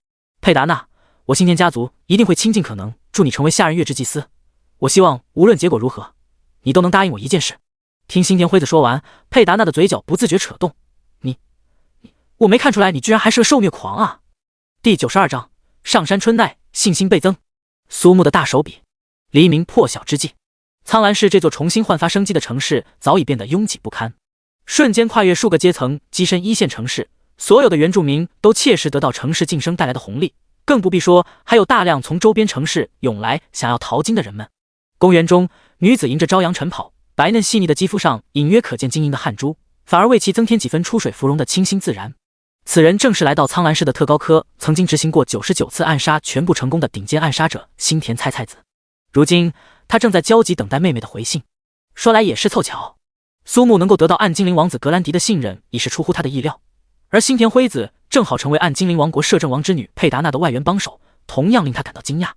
佩达娜，我信天家族一定会倾尽可能助你成为下任月之祭司，我希望无论结果如何，你都能答应我一件事。听新田辉子说完，佩达娜的嘴角不自觉扯动。我没看出来你居然还是个受虐狂啊。第92章，上山春奈信心倍增。苏木的大手笔，黎明破晓之际，苍兰市这座重新焕发生机的城市早已变得拥挤不堪，瞬间跨越数个阶层，跻身一线城市。所有的原住民都切实得到城市晋升带来的红利，更不必说还有大量从周边城市涌来想要淘金的人们。公园中，女子迎着朝阳晨跑，白嫩细腻的肌肤上隐约可见晶莹的汗珠，反而为其增添几分出水芙蓉的清新自然。此人正是来到苍兰市的特高科，曾经执行过99次暗杀全部成功的顶尖暗杀者新田菜菜子。如今他正在焦急等待妹妹的回信。说来也是凑巧，苏木能够得到暗精灵王子格兰迪的信任已是出乎他的意料，而新田辉子正好成为暗精灵王国摄政王之女佩达娜的外援帮手，同样令他感到惊讶。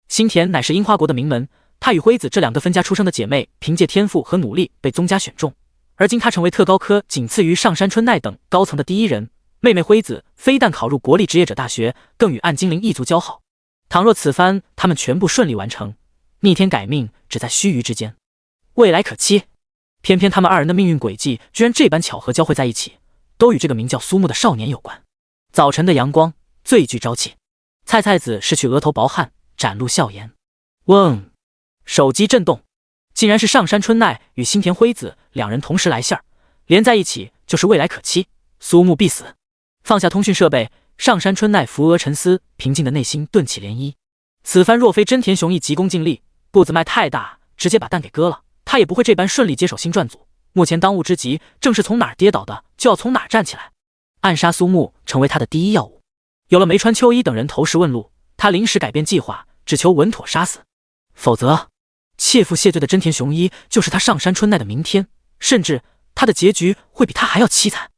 新田乃是樱花国的名门，她与辉子这两个分家出生的姐妹凭借天赋和努力被宗家选中，而今她成为特高科仅次于上山春奈等高层的第一人。妹妹辉子非但考入国立职业者大学，更与暗精灵一族交好。倘若此番他们全部顺利完成，逆天改命只在须臾之间，未来可期。偏偏他们二人的命运轨迹居然这般巧合交汇在一起，都与这个名叫苏木的少年有关。早晨的阳光最具朝气，菜菜子拭去额头薄汗，展露笑颜。嗡，手机震动，竟然是上山春奈与新田辉子两人同时来信儿，连在一起就是未来可期，苏木必死。放下通讯设备，上山春奈扶额沉思，平静的内心顿起涟漪。此番若非真田雄一急功近利，步子迈太大，直接把蛋给割了，他也不会这般顺利接手新撰组。目前当务之急正是从哪儿跌倒的就要从哪儿站起来，暗杀苏木成为他的第一要务。有了梅川秋一等人投石问路，他临时改变计划，只求稳妥杀死，否则切腹谢罪的真田雄一就是他上山春奈的明天，甚至他的结局会比他还要凄惨。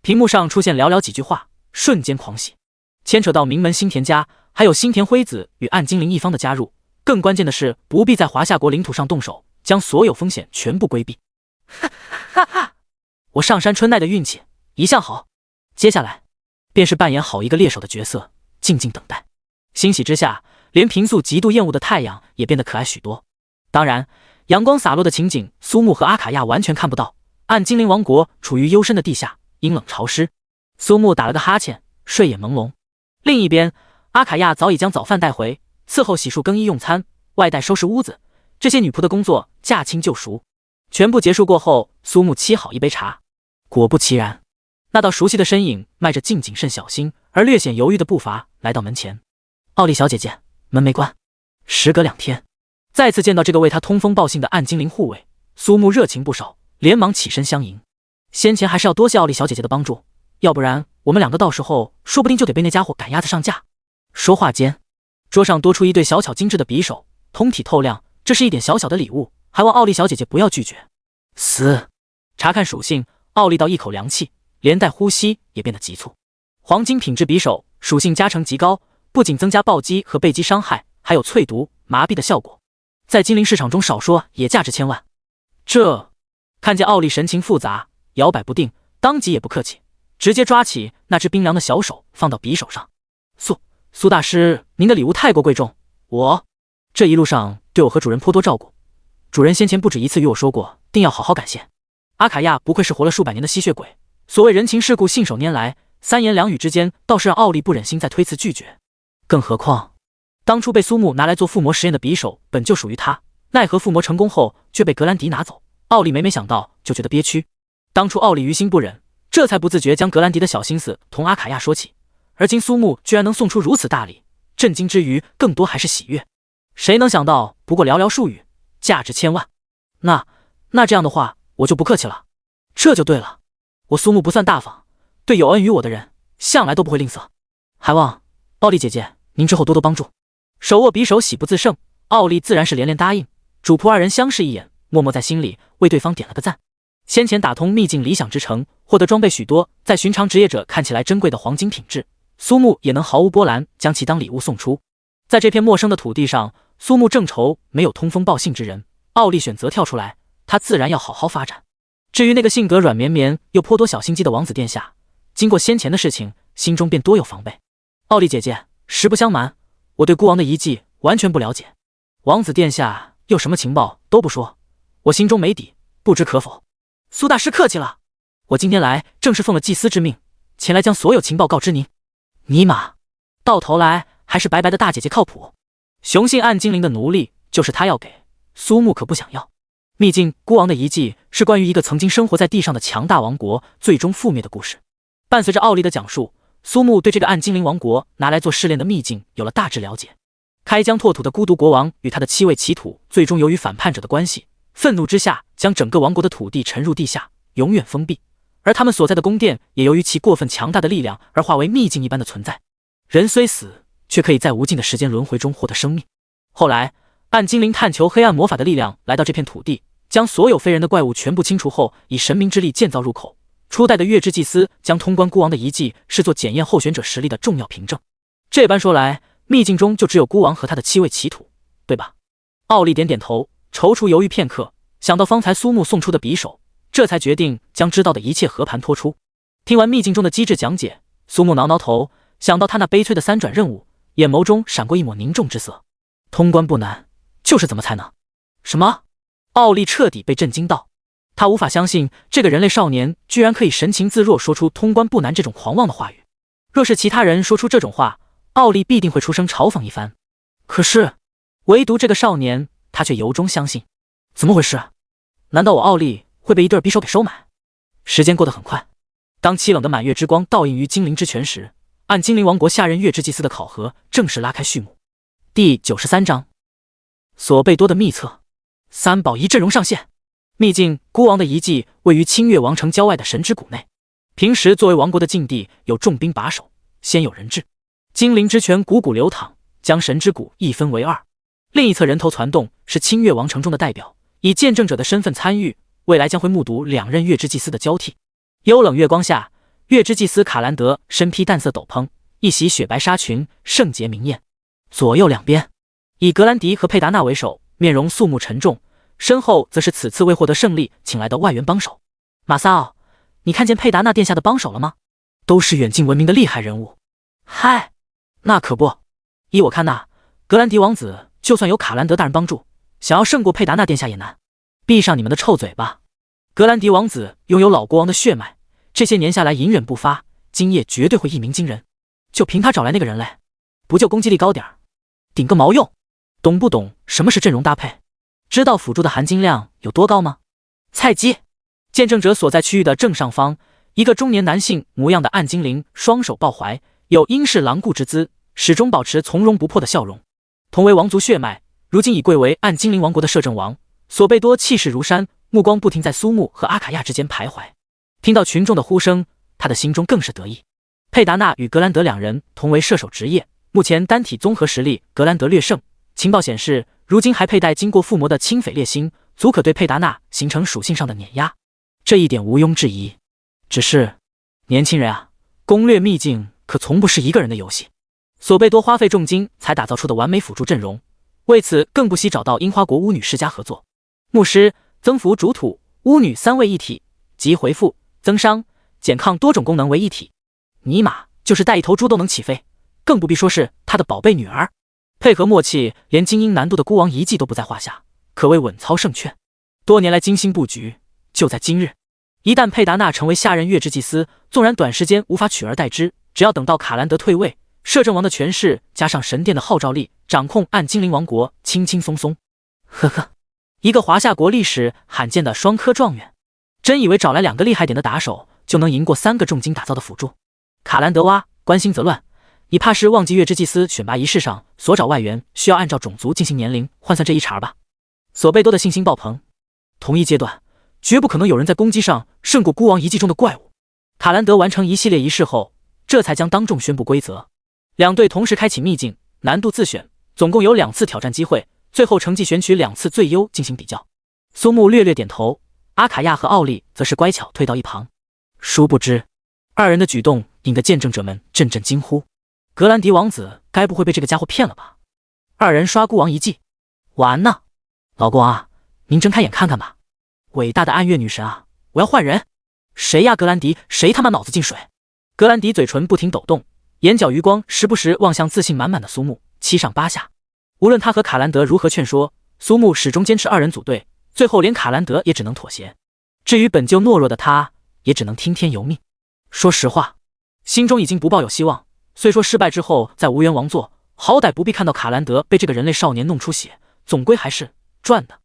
屏幕上出现寥寥几句话，瞬间狂喜。牵扯到名门新田家，还有新田辉子与暗精灵一方的加入，更关键的是不必在华夏国领土上动手，将所有风险全部规避。哈哈，我上山春奈的运气一向好，接下来便是扮演好一个猎手的角色，静静等待。欣喜之下，连平素极度厌恶的太阳也变得可爱许多。当然，阳光洒落的情景，苏木和阿卡亚完全看不到。暗精灵王国处于幽深的地下，阴冷潮湿。苏木打了个哈欠，睡眼朦胧。另一边，阿卡亚早已将早饭带回，伺候洗漱更衣用餐，外带收拾屋子，这些女仆的工作驾轻就熟。全部结束过后，苏木沏好一杯茶。果不其然，那道熟悉的身影迈着静谨慎小心而略显犹豫的步伐来到门前。奥莉小姐姐，门没关。时隔2天，再次见到这个为他通风报信的暗精灵护卫，苏木热情不少，连忙起身相迎。先前还是要多谢奥莉小姐姐的帮助，要不然我们两个到时候说不定就得被那家伙赶鸭子上架。说话间，桌上多出一对小巧精致的匕首，通体透亮，这是一点小小的礼物，还望奥莉小姐姐不要拒绝。查看属性，奥莉倒一口凉气，连带呼吸也变得急促。黄金品质匕首，属性加成极高，不仅增加暴击和被击伤害，还有淬毒、麻痹的效果，在精灵市场中少说也价值千万。看见奥莉神情复杂，摇摆不定，当即也不客气，直接抓起那只冰凉的小手放到匕首上。苏大师，您的礼物太过贵重，我这一路上对我和主人颇多照顾，主人先前不止一次与我说过，定要好好感谢。阿卡亚不愧是活了数百年的吸血鬼，所谓人情世故信手拈来，三言两语之间倒是让奥莉不忍心再推辞拒绝。更何况当初被苏木拿来做附魔实验的匕首本就属于他，奈何附魔成功后却被格兰迪拿走，奥莉每每想到就觉得憋屈。当初奥莉于心不忍，这才不自觉将格兰迪的小心思同阿卡亚说起，而今苏木居然能送出如此大礼，震惊之余更多还是喜悦。谁能想到不过寥寥数语，价值千万。那这样的话我就不客气了。这就对了，我苏木不算大方，对有恩于我的人向来都不会吝啬，还望奥莉姐姐您之后多多帮助。手握匕首喜不自胜，奥莉自然是连连答应。主仆二人相视一眼，默默在心里为对方点了个赞。先前打通秘境理想之城，获得装备许多在寻常职业者看起来珍贵的黄金品质，苏木也能毫无波澜将其当礼物送出。在这片陌生的土地上，苏木正愁没有通风报信之人，奥莉选择跳出来，他自然要好好发展。至于那个性格软绵绵又颇多小心机的王子殿下，经过先前的事情，心中便多有防备。奥莉姐姐，实不相瞒，我对孤王的遗迹完全不了解，王子殿下又什么情报都不说，我心中没底，不知可否。苏大师客气了，我今天来正是奉了祭司之命，前来将所有情报告知您。尼玛，到头来还是白白的大姐姐靠谱。雄性暗精灵的奴隶就是他要给，苏木可不想要。秘境孤王的遗迹是关于一个曾经生活在地上的强大王国最终覆灭的故事。伴随着奥利的讲述，苏木对这个暗精灵王国拿来做试炼的秘境有了大致了解。开疆拓土的孤独国王与他的7位骑土最终由于反叛者的关系，愤怒之下将整个王国的土地沉入地下，永远封闭，而他们所在的宫殿也由于其过分强大的力量而化为秘境一般的存在。人虽死，却可以在无尽的时间轮回中获得生命。后来暗精灵探求黑暗魔法的力量来到这片土地，将所有非人的怪物全部清除后，以神明之力建造入口。初代的月之祭司将通关孤王的遗迹视作检验候选者实力的重要凭证。这般说来，秘境中就只有孤王和他的7位骑土，对吧？奥利点点头，踌躇犹豫片刻，想到方才苏木送出的匕首，这才决定将知道的一切和盘托出。听完秘境中的机制讲解，苏木挠挠头，想到他那悲催的3转任务，眼眸中闪过一抹凝重之色。通关不难，就是怎么才能？什么？奥利彻底被震惊到，他无法相信这个人类少年居然可以神情自若说出通关不难这种狂妄的话语。若是其他人说出这种话，奥利必定会出声嘲讽一番。可是唯独这个少年，他却由衷相信。怎么回事？难道我奥利会被一对匕首给收买？时间过得很快，当凄冷的满月之光倒映于精灵之泉时，暗精灵王国下任月之祭司的考核正式拉开序幕。第93章，索贝多的秘册，3宝仪阵容上线。秘境孤王的遗迹位于清月王城郊外的神之谷内，平时作为王国的禁地，有重兵把守，鲜有人质。精灵之泉汩汩流淌，将神之谷一分为2。另一侧人头攒动，是清月王城中的代表，以见证者的身份参与，未来将会目睹2任月之祭司的交替。幽冷月光下，月之祭司卡兰德身披淡色斗篷，一袭雪白纱裙，圣洁明艳。左右两边，以格兰迪和佩达纳为首，面容肃穆沉重，身后则是此次未获得胜利请来的外援帮手。马萨奥，你看见佩达纳殿下的帮手了吗？都是远近闻名的厉害人物。嗨，那可不，依我看呐，格兰迪王子就算有卡兰德大人帮助，想要胜过佩达纳殿下也难。闭上你们的臭嘴巴！格兰迪王子拥有老国王的血脉，这些年下来隐忍不发，今夜绝对会一鸣惊人。就凭他找来那个人来，不就攻击力高点儿？顶个毛用！懂不懂什么是阵容搭配？知道辅助的含金量有多高吗？菜鸡！见证者所在区域的正上方，一个中年男性模样的暗精灵，双手抱怀，有英式狼顾之姿，始终保持从容不迫的笑容。同为王族血脉，如今已贵为暗精灵王国的摄政王，索贝多气势如山，目光不停在苏木和阿卡亚之间徘徊。听到群众的呼声，他的心中更是得意。佩达纳与格兰德2人同为射手职业，目前单体综合实力格兰德略胜。情报显示，如今还佩戴经过附魔的清翡烈星，足可对佩达纳形成属性上的碾压，这一点毋庸置疑。只是，年轻人啊，攻略秘境可从不是一个人的游戏。索贝多花费重金才打造出的完美辅助阵容，为此更不惜找到樱花国巫女世家合作。牧师、增幅主土、巫女3位一体，即回复、增伤、减抗多种功能为一体。尼玛，就是带一头猪都能起飞，更不必说是他的宝贝女儿。配合默契，连精英难度的孤王遗迹都不在话下，可谓稳操胜券。多年来精心布局，就在今日。一旦佩达纳成为下任月之祭司，纵然短时间无法取而代之，只要等到卡兰德退位，摄政王的权势加上神殿的号召力，掌控暗精灵王国轻轻松松。呵呵，一个华夏国历史罕见的双科状元，真以为找来2个厉害点的打手就能赢过3个重金打造的辅助？卡兰德哇，关心则乱，你怕是忘记月之祭司选拔仪式上所找外援需要按照种族进行年龄换算这一茬吧？索贝多的信心爆棚，同一阶段绝不可能有人在攻击上胜过孤王遗迹中的怪物。卡兰德完成一系列仪式后，这才将当众宣布规则：2队同时开启秘境，难度自选，总共有2次挑战机会，最后成绩选取2次最优进行比较。苏木略略点头，阿卡亚和奥利则是乖巧退到一旁。殊不知，2人的举动引得见证者们阵阵惊呼。格兰迪王子该不会被这个家伙骗了吧？2人刷孤王遗迹，完呢！老公啊，您睁开眼看看吧！伟大的暗月女神啊，我要换人！谁呀？格兰迪，谁他妈脑子进水？格兰迪嘴唇不停抖动，眼角余光时不时望向自信满满的苏木，七上八下。无论他和卡兰德如何劝说，苏木始终坚持2人组队，最后连卡兰德也只能妥协。至于本就懦弱的他，也只能听天由命。说实话，心中已经不抱有希望，虽说失败之后在无缘王座，好歹不必看到卡兰德被这个人类少年弄出血，总归还是赚的。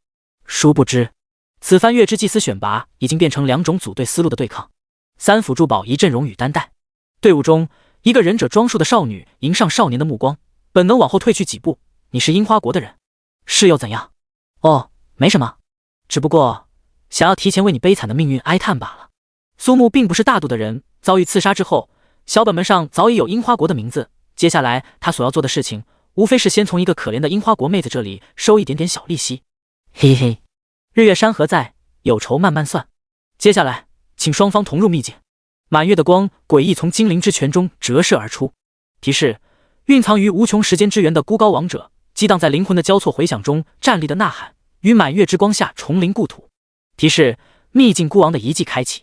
殊不知，此番月之祭司选拔已经变成两种组队思路的对抗。三辅助宝仪阵容与担待，队伍中一个忍者装束的少女迎上少年的目光，本能往后退去几步。你是樱花国的人，是又怎样？哦，没什么，只不过想要提前为你悲惨的命运哀叹罢了。苏木并不是大度的人，遭遇刺杀之后，小本本上早已有樱花国的名字。接下来他所要做的事情，无非是先从一个可怜的樱花国妹子这里收一点点小利息。嘿嘿，日月山何在？有仇慢慢算。接下来，请双方同入秘境。满月的光诡异从精灵之泉中折射而出。提示：蕴藏于无穷时间之源的孤高王者，激荡在灵魂的交错回响中站立的呐喊，于满月之光下重临故土。提示：秘境孤王的遗迹开启。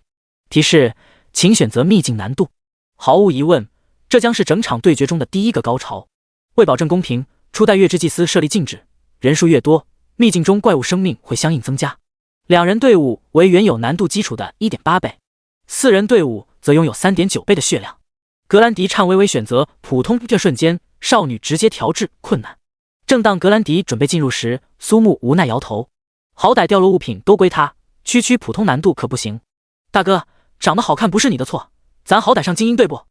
提示：请选择秘境难度。毫无疑问，这将是整场对决中的第一个高潮。为保证公平，初代月之祭司设立禁制，人数越多，秘境中怪物生命会相应增加。两人队伍为原有难度基础的 1.8 倍，4人队伍则拥有 3.9 倍的血量。格兰迪颤巍巍选择普通，这瞬间少女直接调至困难。正当格兰迪准备进入时，苏木无奈摇头，好歹掉落物品都归他，区普通难度可不行。大哥，长得好看不是你的错，咱好歹上精英对不？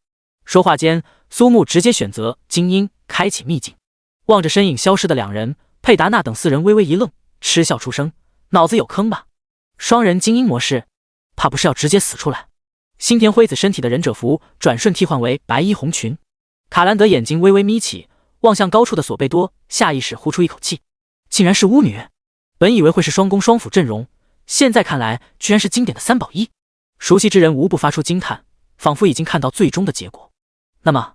说话间，苏木直接选择精英，开启秘境。望着身影消失的两人，佩达娜等4人微微一愣，嗤笑出声，脑子有坑吧？双人精英模式，怕不是要直接死出来？新田辉子身体的忍者服转瞬替换为白衣红裙。卡兰德眼睛微微眯起，望向高处的索贝多，下意识呼出一口气，竟然是巫女。本以为会是双攻双辅阵容，现在看来居然是经典的3保1。熟悉之人无不发出惊叹，仿佛已经看到最终的结果。那么，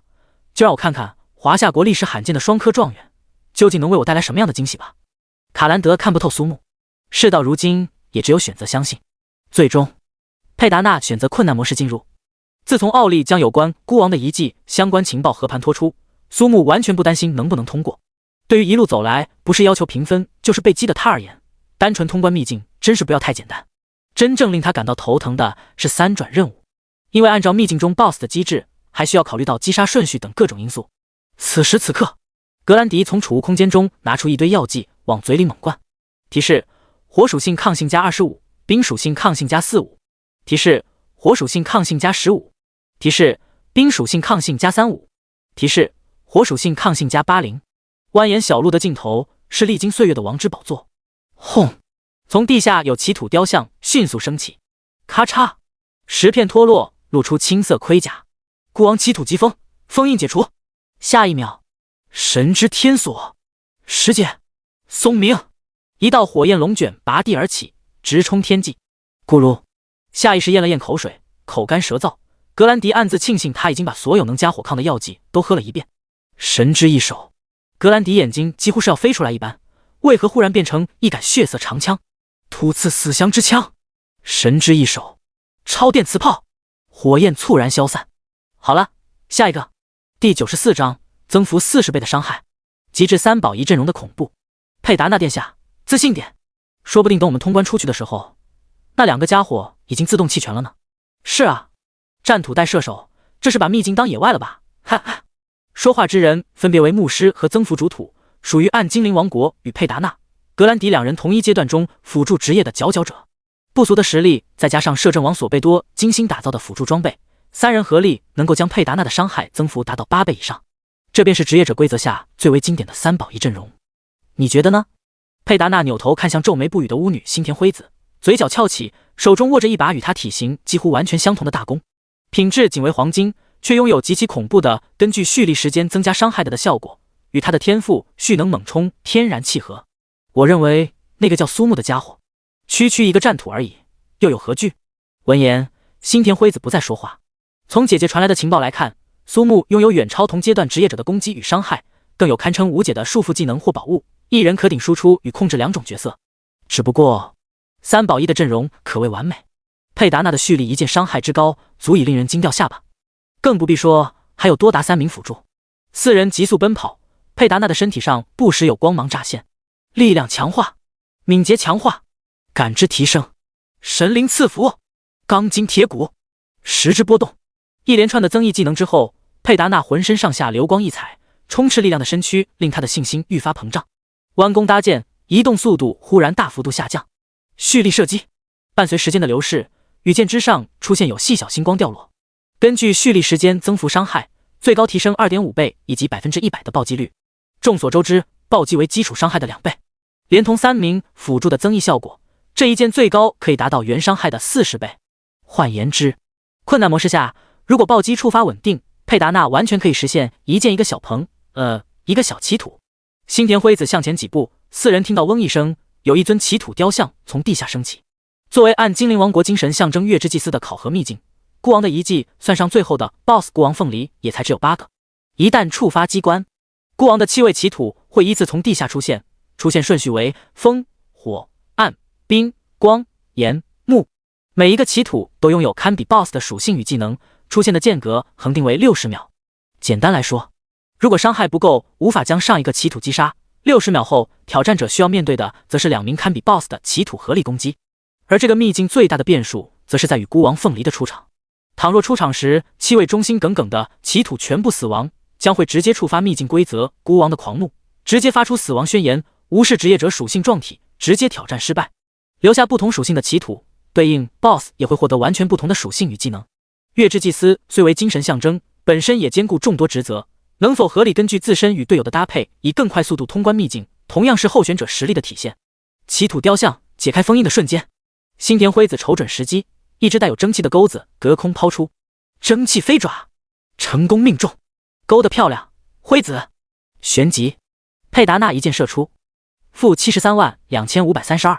就让我看看华夏国历史罕见的双科状元究竟能为我带来什么样的惊喜吧。卡兰德看不透苏木，事到如今也只有选择相信。最终，佩达娜选择困难模式进入。自从奥利将有关孤王的遗迹相关情报和盘托出，苏木完全不担心能不能通过。对于一路走来不是要求评分就是被击的他而言，单纯通关秘境真是不要太简单。真正令他感到头疼的是3转任务，因为按照秘境中 BOSS 的机制，还需要考虑到击杀顺序等各种因素。此时此刻，格兰迪从储物空间中拿出一堆药剂往嘴里猛灌。提示：火属性抗性加25，冰属性抗性加45。提示：火属性抗性加15。提示：冰属性抗性加35。提示：火属性抗性加80。蜿蜒小路的尽头是历经岁月的王之宝座。轰！从地下有奇土雕像迅速升起，咔嚓，石片脱落，露出青色盔甲。孤王奇土疾风，封印解除。下一秒，神之天锁，石解，松明，一道火焰龙卷拔地而起，直冲天际。咕噜，下意识咽了咽口水，口干舌燥。格兰迪暗自庆幸他已经把所有能加火抗的药剂都喝了一遍。神之一手，格兰迪眼睛几乎是要飞出来一般，为何忽然变成一杆血色长枪？突刺死降之枪，神之一手，超电磁炮，火焰猝然消散。好了，下一个，第94章，增幅40倍的伤害，极致3保1阵容的恐怖。佩达娜殿下，自信点，说不定等我们通关出去的时候，那2个家伙已经自动弃权了呢。是啊，战土带射手，这是把秘境当野外了吧？哈哈。说话之人分别为牧师和增幅主土，属于暗精灵王国与佩达娜、格兰迪2人同一阶段中辅助职业的佼佼者。不俗的实力，再加上摄政王索贝多精心打造的辅助装备，3人合力能够将佩达娜的伤害增幅达到8倍以上。这便是职业者规则下最为经典的3保1阵容。你觉得呢？佩达娜扭头看向皱眉不语的巫女新田辉子，嘴角翘起，手中握着一把与她体型几乎完全相同的大弓，品质仅为黄金，却拥有极其恐怖的根据蓄力时间增加伤害的效果，与她的天赋蓄能猛冲天然契合。我认为那个叫苏木的家伙，区一个战土而已，又有何惧？闻言，新田辉子不再说话。从姐姐传来的情报来看，苏木拥有远超同阶段职业者的攻击与伤害，更有堪称无解的束缚技能或宝物，一人可顶输出与控制2种角色。只不过3保1的阵容可谓完美，佩达娜的蓄力一剑伤害之高，足以令人惊掉下巴，更不必说还有多达3名辅助。4人急速奔跑，佩达娜的身体上不时有光芒乍现，力量强化，敏捷强化，感知提升，神灵赐福，钢筋铁骨，时之波动。一连串的增益技能之后，佩达娜浑身上下流光溢彩，充斥力量的身躯令他的信心愈发膨胀。弯弓搭箭，移动速度忽然大幅度下降。蓄力射击，伴随时间的流逝，羽箭之上出现有细小星光掉落。根据蓄力时间增幅伤害，最高提升 2.5 倍以及 100% 的暴击率。众所周知，暴击为基础伤害的2倍，连同3名辅助的增益效果，这一箭最高可以达到原伤害的40倍。换言之，困难模式下，如果暴击触发稳定，佩达娜完全可以实现一箭一个小棚，一个小祈土。新田辉子向前几步，四人听到嗡一声，有一尊祈土雕像从地下升起。作为按精灵王国精神象征月之祭司的考核秘境，孤王的遗迹算上最后的 BOSS 孤王凤梨也才只有8个。一旦触发机关，孤王的7位祈土会依次从地下出现，顺序为风、火、暗、冰、光、炎、木。每一个祈土都拥有堪比 BOSS 的属性与技能，出现的间隔恒定为60秒。简单来说，如果伤害不够，无法将上一个祈土击杀，60秒后挑战者需要面对的则是2名堪比 BOSS 的祈土合力攻击。而这个秘境最大的变数则是在于孤王凤梨的出场。倘若出场时7位忠心耿耿的祈土全部死亡，将会直接触发秘境规则孤王的狂怒，直接发出死亡宣言，无视职业者属性撞体，直接挑战失败。留下不同属性的祈土，对应 BOSS 也会获得完全不同的属性与技能。月之祭司虽为精神象征，本身也兼顾众多职责，能否合理根据自身与队友的搭配，以更快速度通关秘境，同样是候选者实力的体现。祈土雕像解开封印的瞬间，新田辉子瞅准时机，一只带有蒸汽的钩子隔空抛出，蒸汽飞爪，成功命中。勾得漂亮，辉子！旋即，佩达娜一箭射出，负732532。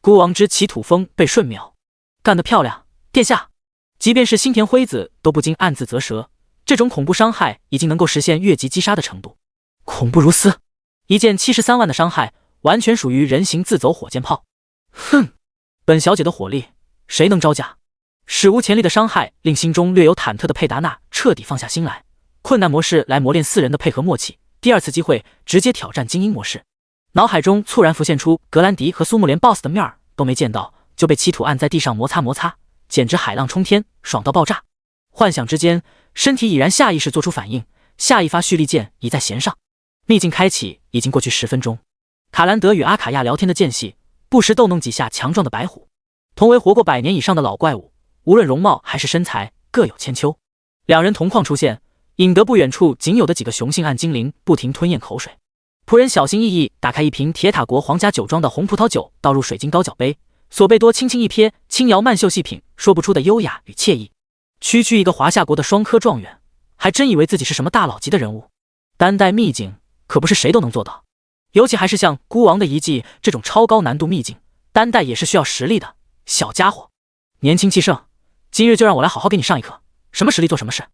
孤王之祈土风被瞬秒，干得漂亮，殿下！即便是新田辉子都不禁暗自啧舌，这种恐怖伤害已经能够实现越级击杀的程度，恐怖如斯！一箭73万的伤害，完全属于人形自走火箭炮。哼，本小姐的火力，谁能招架？史无前例的伤害令心中略有忐忑的佩达娜彻底放下心来。困难模式来磨练4人的配合默契，第2次机会直接挑战精英模式。脑海中猝然浮现出格兰迪和苏木连 BOSS 的面儿都没见到，就被祈土按在地上摩擦摩擦，简直海浪冲天，爽到爆炸。幻想之间，身体已然下意识做出反应，下一发蓄力剑已在弦上。秘境开启已经过去10分钟，卡兰德与阿卡亚聊天的间隙，不时逗弄几下强壮的白虎。同为活过100年以上的老怪物，无论容貌还是身材各有千秋。2人同框出现，引得不远处仅有的几个雄性暗精灵不停吞咽口水。仆人小心翼翼打开一瓶铁塔国皇家酒庄的红葡萄酒，倒入水晶高脚杯。索贝多轻轻一瞥，轻摇曼秀细品，说不出的优雅与惬意。区区一个华夏国的双科状元，还真以为自己是什么大佬级的人物。单带秘境可不是谁都能做到，尤其还是像孤王的遗迹这种超高难度秘境，单带也是需要实力的。小家伙，年轻气盛，今日就让我来好好给你上一课，什么实力做什么事。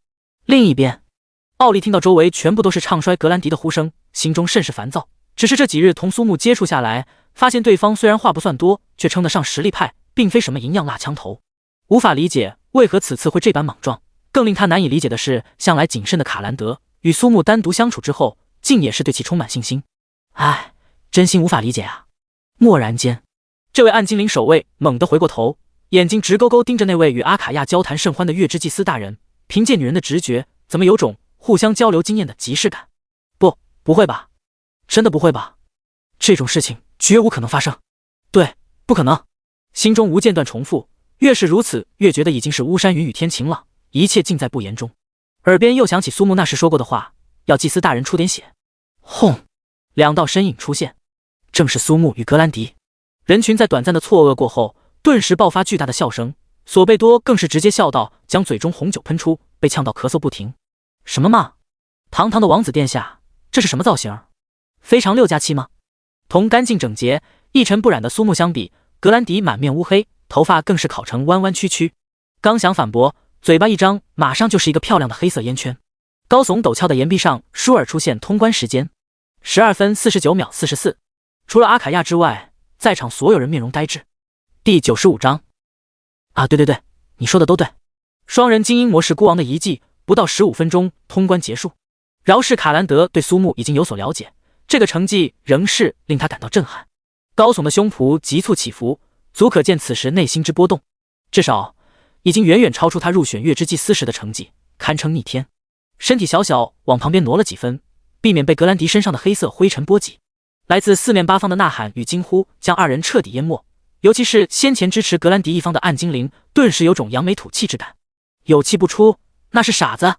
另一边，奥利听到周围全部都是唱衰格兰迪的呼声，心中甚是烦躁。只是这几日同苏木接触下来，发现对方虽然话不算多，却称得上实力派，并非什么银样蜡枪头。无法理解为何此次会这般莽撞。更令他难以理解的是，向来谨慎的卡兰德与苏木单独相处之后，竟也是对其充满信心。唉，真心无法理解啊！蓦然间，这位暗精灵守卫猛地回过头，眼睛直勾勾盯着那位与阿卡亚交谈甚欢的月之祭司大人。凭借女人的直觉，怎么有种互相交流经验的即视感？不会吧？真的不会吧？这种事情绝无可能发生。对，不可能。心中无间断重复，越是如此，越觉得已经是巫山云雨天晴朗，一切尽在不言中。耳边又想起苏木那时说过的话，要祭司大人出点血。轰！2道身影出现，正是苏木与格兰迪。人群在短暂的错愕过后，顿时爆发巨大的笑声。索贝多更是直接笑道，将嘴中红酒喷出，被呛到咳嗽不停。什么嘛！堂堂的王子殿下，这是什么造型？非常6+7吗？同干净整洁、一尘不染的苏木相比，格兰迪满面乌黑，头发更是烤成弯弯曲曲。刚想反驳，嘴巴一张，马上就是一个漂亮的黑色烟圈。高耸陡峭的岩壁上，倏尔出现通关时间：12分49秒44。除了阿卡亚之外，在场所有人面容呆滞。第95章。啊，对，你说的都对。双人精英模式孤王的遗迹，不到15分钟通关结束。饶是卡兰德对苏木已经有所了解，这个成绩仍是令他感到震撼。高耸的胸脯急促起伏，足可见此时内心之波动。至少已经远远超出他入选月之祭司时的成绩，堪称逆天。身体小小往旁边挪了几分，避免被格兰迪身上的黑色灰尘波及。来自四面八方的呐喊与惊呼将二人彻底淹没，尤其是先前支持格兰迪一方的暗精灵，顿时有种扬眉吐气之感。有气不出，那是傻子！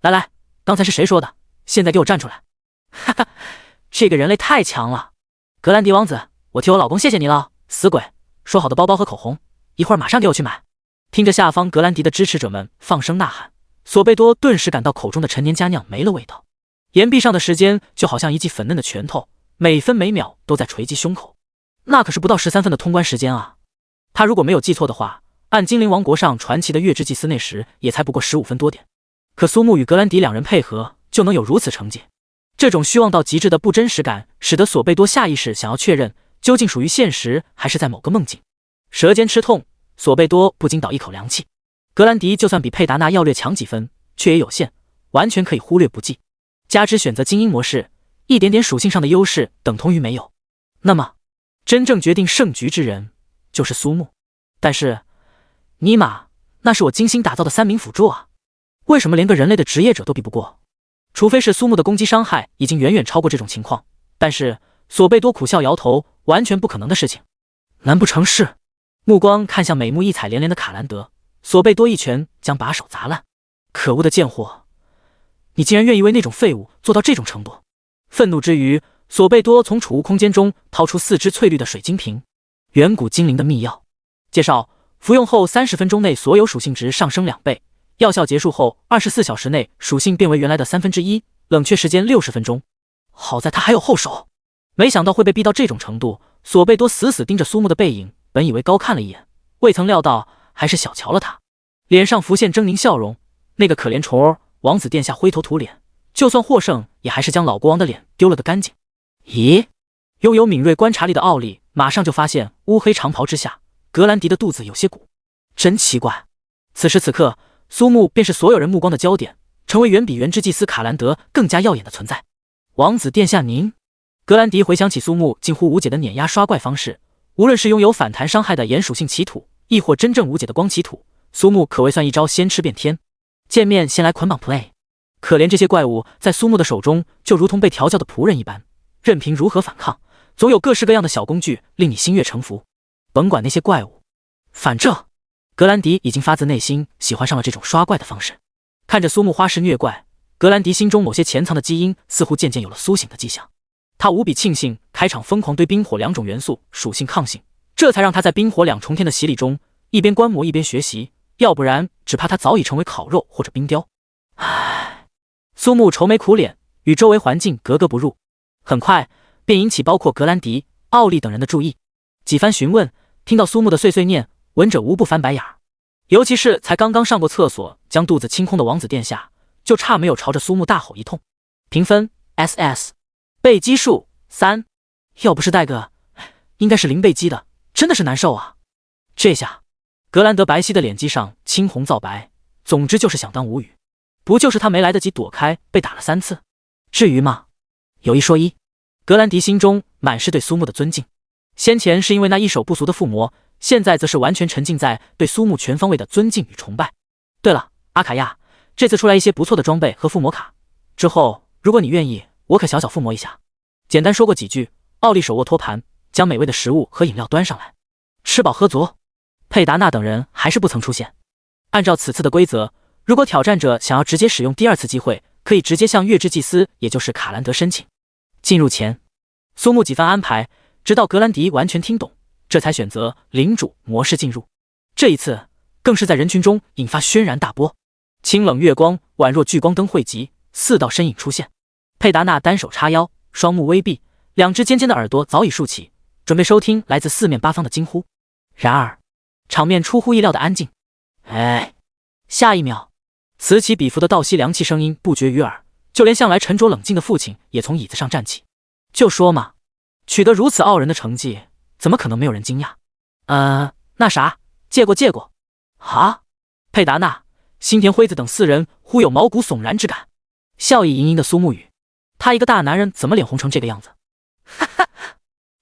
来来，刚才是谁说的？现在给我站出来！哈哈，这个人类太强了！格兰迪王子，我替我老公谢谢你了，死鬼！说好的包包和口红，一会儿马上给我去买。听着下方格兰迪的支持者们放声呐喊，索贝多顿时感到口中的陈年佳酿没了味道，岩壁上的时间就好像一记粉嫩的拳头，每分每秒都在锤击胸口。那可是不到13分的通关时间啊！他如果没有记错的话，按精灵王国上传奇的月之祭司那时也才不过15分多点，可苏木与格兰迪两人配合就能有如此成绩，这种虚妄到极致的不真实感，使得索贝多下意识想要确认究竟属于现实还是在某个梦境。舌尖吃痛，索贝多不禁倒一口凉气。格兰迪就算比佩达纳要略强几分，却也有限，完全可以忽略不计。加之选择精英模式，一点点属性上的优势等同于没有。那么，真正决定胜局之人就是苏木。但是，尼玛，那是我精心打造的3名辅助啊！为什么连个人类的职业者都比不过？除非是苏木的攻击伤害已经远远超过这种情况，但是索贝多苦笑摇头，完全不可能的事情。难不成是？目光看向美目异彩连连的卡兰德，索贝多一拳将把手砸烂。可恶的贱货，你竟然愿意为那种废物做到这种程度！愤怒之余，索贝多从储物空间中掏出4只翠绿的水晶瓶，远古精灵的秘药。介绍：服用后30分钟内所有属性值上升2倍，药效结束后24小时内属性变为原来的1/3，冷却时间60分钟。好在他还有后手，没想到会被逼到这种程度。索贝多死死盯着苏木的背影，本以为高看了一眼，未曾料到还是小瞧了他，脸上浮现狰狞笑容。那个可怜虫儿，王子殿下灰头土脸，就算获胜，也还是将老国王的脸丢了个干净。咦，拥有敏锐观察力的奥利马上就发现乌黑长袍之下，格兰迪的肚子有些鼓，真奇怪。此时此刻，苏木便是所有人目光的焦点，成为远比原之祭司卡兰德更加耀眼的存在。王子殿下您……格兰迪回想起苏木近乎无解的碾压刷怪方式，无论是拥有反弹伤害的炎属性奇土，亦或真正无解的光奇土，苏木可谓算一招先吃遍天。见面先来捆绑 play， 可怜这些怪物在苏木的手中就如同被调教的仆人一般，任凭如何反抗，总有各式各样的小工具令你心悦诚服。甭管那些怪物，反正格兰迪已经发自内心喜欢上了这种刷怪的方式。看着苏木花式虐怪，格兰迪心中某些潜藏的基因似乎渐渐有了苏醒的迹象。他无比庆幸开场疯狂对冰火2种元素属性抗性，这才让他在冰火2重天的洗礼中一边观摩一边学习，要不然只怕他早已成为烤肉或者冰雕。唉，苏木愁眉苦脸，与周围环境格格不入，很快便引起包括格兰迪、奥利等人的注意。几番询问，听到苏木的碎碎念，闻者无不翻白眼儿。尤其是才刚刚上过厕所将肚子清空的王子殿下，就差没有朝着苏木大吼一通。评分 SS， 被击数3，要不是戴个应该是0倍击的，真的是难受啊。这下格兰德白皙的脸基上青红皂白，总之就是想当无语。不就是他没来得及躲开被打了3次，至于吗？有一说一，格兰迪心中满是对苏木的尊敬。先前是因为那一手不俗的附魔，现在则是完全沉浸在对苏木全方位的尊敬与崇拜。对了，阿卡亚，这次出来一些不错的装备和附魔卡，之后如果你愿意，我可小小附魔一下。简单说过几句，奥利手握托盘，将美味的食物和饮料端上来。吃饱喝足，佩达纳等人还是不曾出现。按照此次的规则，如果挑战者想要直接使用第2次机会，可以直接向月之祭司，也就是卡兰德申请。进入前，苏木几番安排，直到格兰迪完全听懂，这才选择领主模式进入。这一次更是在人群中引发轩然大波，清冷月光宛若聚光灯汇集，4道身影出现。佩达纳单手叉腰，双目微闭，2只尖尖的耳朵早已竖起，准备收听来自4面8方的惊呼。然而场面出乎意料的安静。哎，下一秒，此起彼伏的倒吸凉气声音不绝于耳，就连向来沉着冷静的父亲也从椅子上站起。就说嘛，取得如此傲人的成绩，怎么可能没有人惊讶？那啥，借过。啊！佩达纳、新田辉子等4人忽有毛骨悚然之感。笑意盈盈的苏木语，他一个大男人怎么脸红成这个样子？哈哈，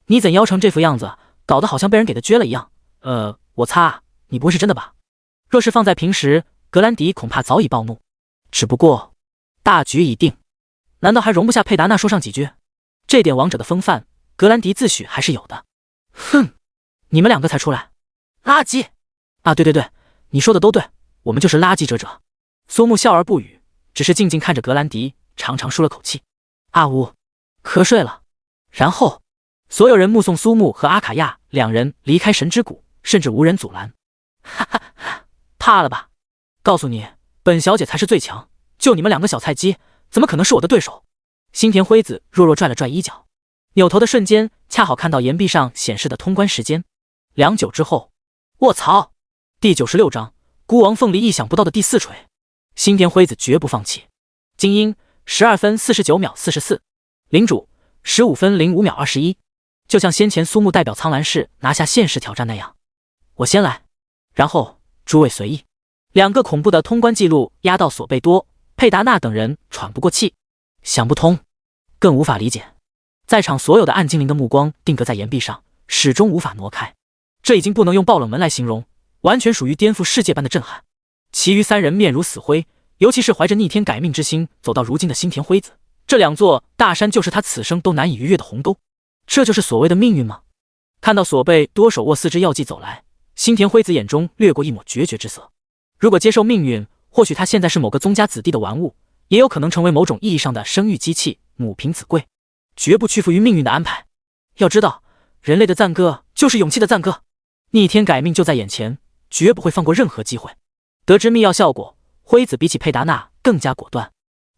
你怎妖成这副样子，搞得好像被人给他撅了一样。我擦，你不会是真的吧？若是放在平时，格兰迪恐怕早已暴怒。只不过大局已定，难道还容不下佩达娜说上几句？这点王者的风范，格兰迪自诩还是有的。哼，你们两个才出来，垃圾！啊，对，你说的都对，我们就是垃圾者。苏木笑而不语，只是静静看着格兰迪，长长舒了口气。啊呜，瞌睡了。然后，所有人目送苏木和阿卡亚两人离开神之谷，甚至无人阻拦。哈哈哈，怕了吧？告诉你，本小姐才是最强，就你们两个小菜鸡，怎么可能是我的对手？新田辉子弱弱拽了拽衣角，扭头的瞬间，恰好看到岩壁上显示的通关时间。良久之后，卧槽！第96章，孤王凤梨意想不到的第4锤。新田辉子绝不放弃。精英12分49秒44，领主15分05秒21。就像先前苏木代表苍兰氏拿下现实挑战那样，我先来，然后诸位随意。2个恐怖的通关记录压到索贝多、佩达纳等人喘不过气，想不通，更无法理解。在场所有的暗精灵的目光定格在岩壁上，始终无法挪开。这已经不能用爆冷门来形容，完全属于颠覆世界般的震撼。其余3人面如死灰，尤其是怀着逆天改命之心走到如今的新田辉子，这2座大山就是他此生都难以逾越的鸿沟。这就是所谓的命运吗？看到索贝多手握4支药剂走来，新田辉子眼中掠过一抹决绝之色。如果接受命运，或许他现在是某个宗家子弟的玩物，也有可能成为某种意义上的生育机器，母凭子贵，绝不屈服于命运的安排。要知道，人类的赞歌就是勇气的赞歌。逆天改命就在眼前，绝不会放过任何机会。得知秘药效果，辉子比起佩达纳更加果断。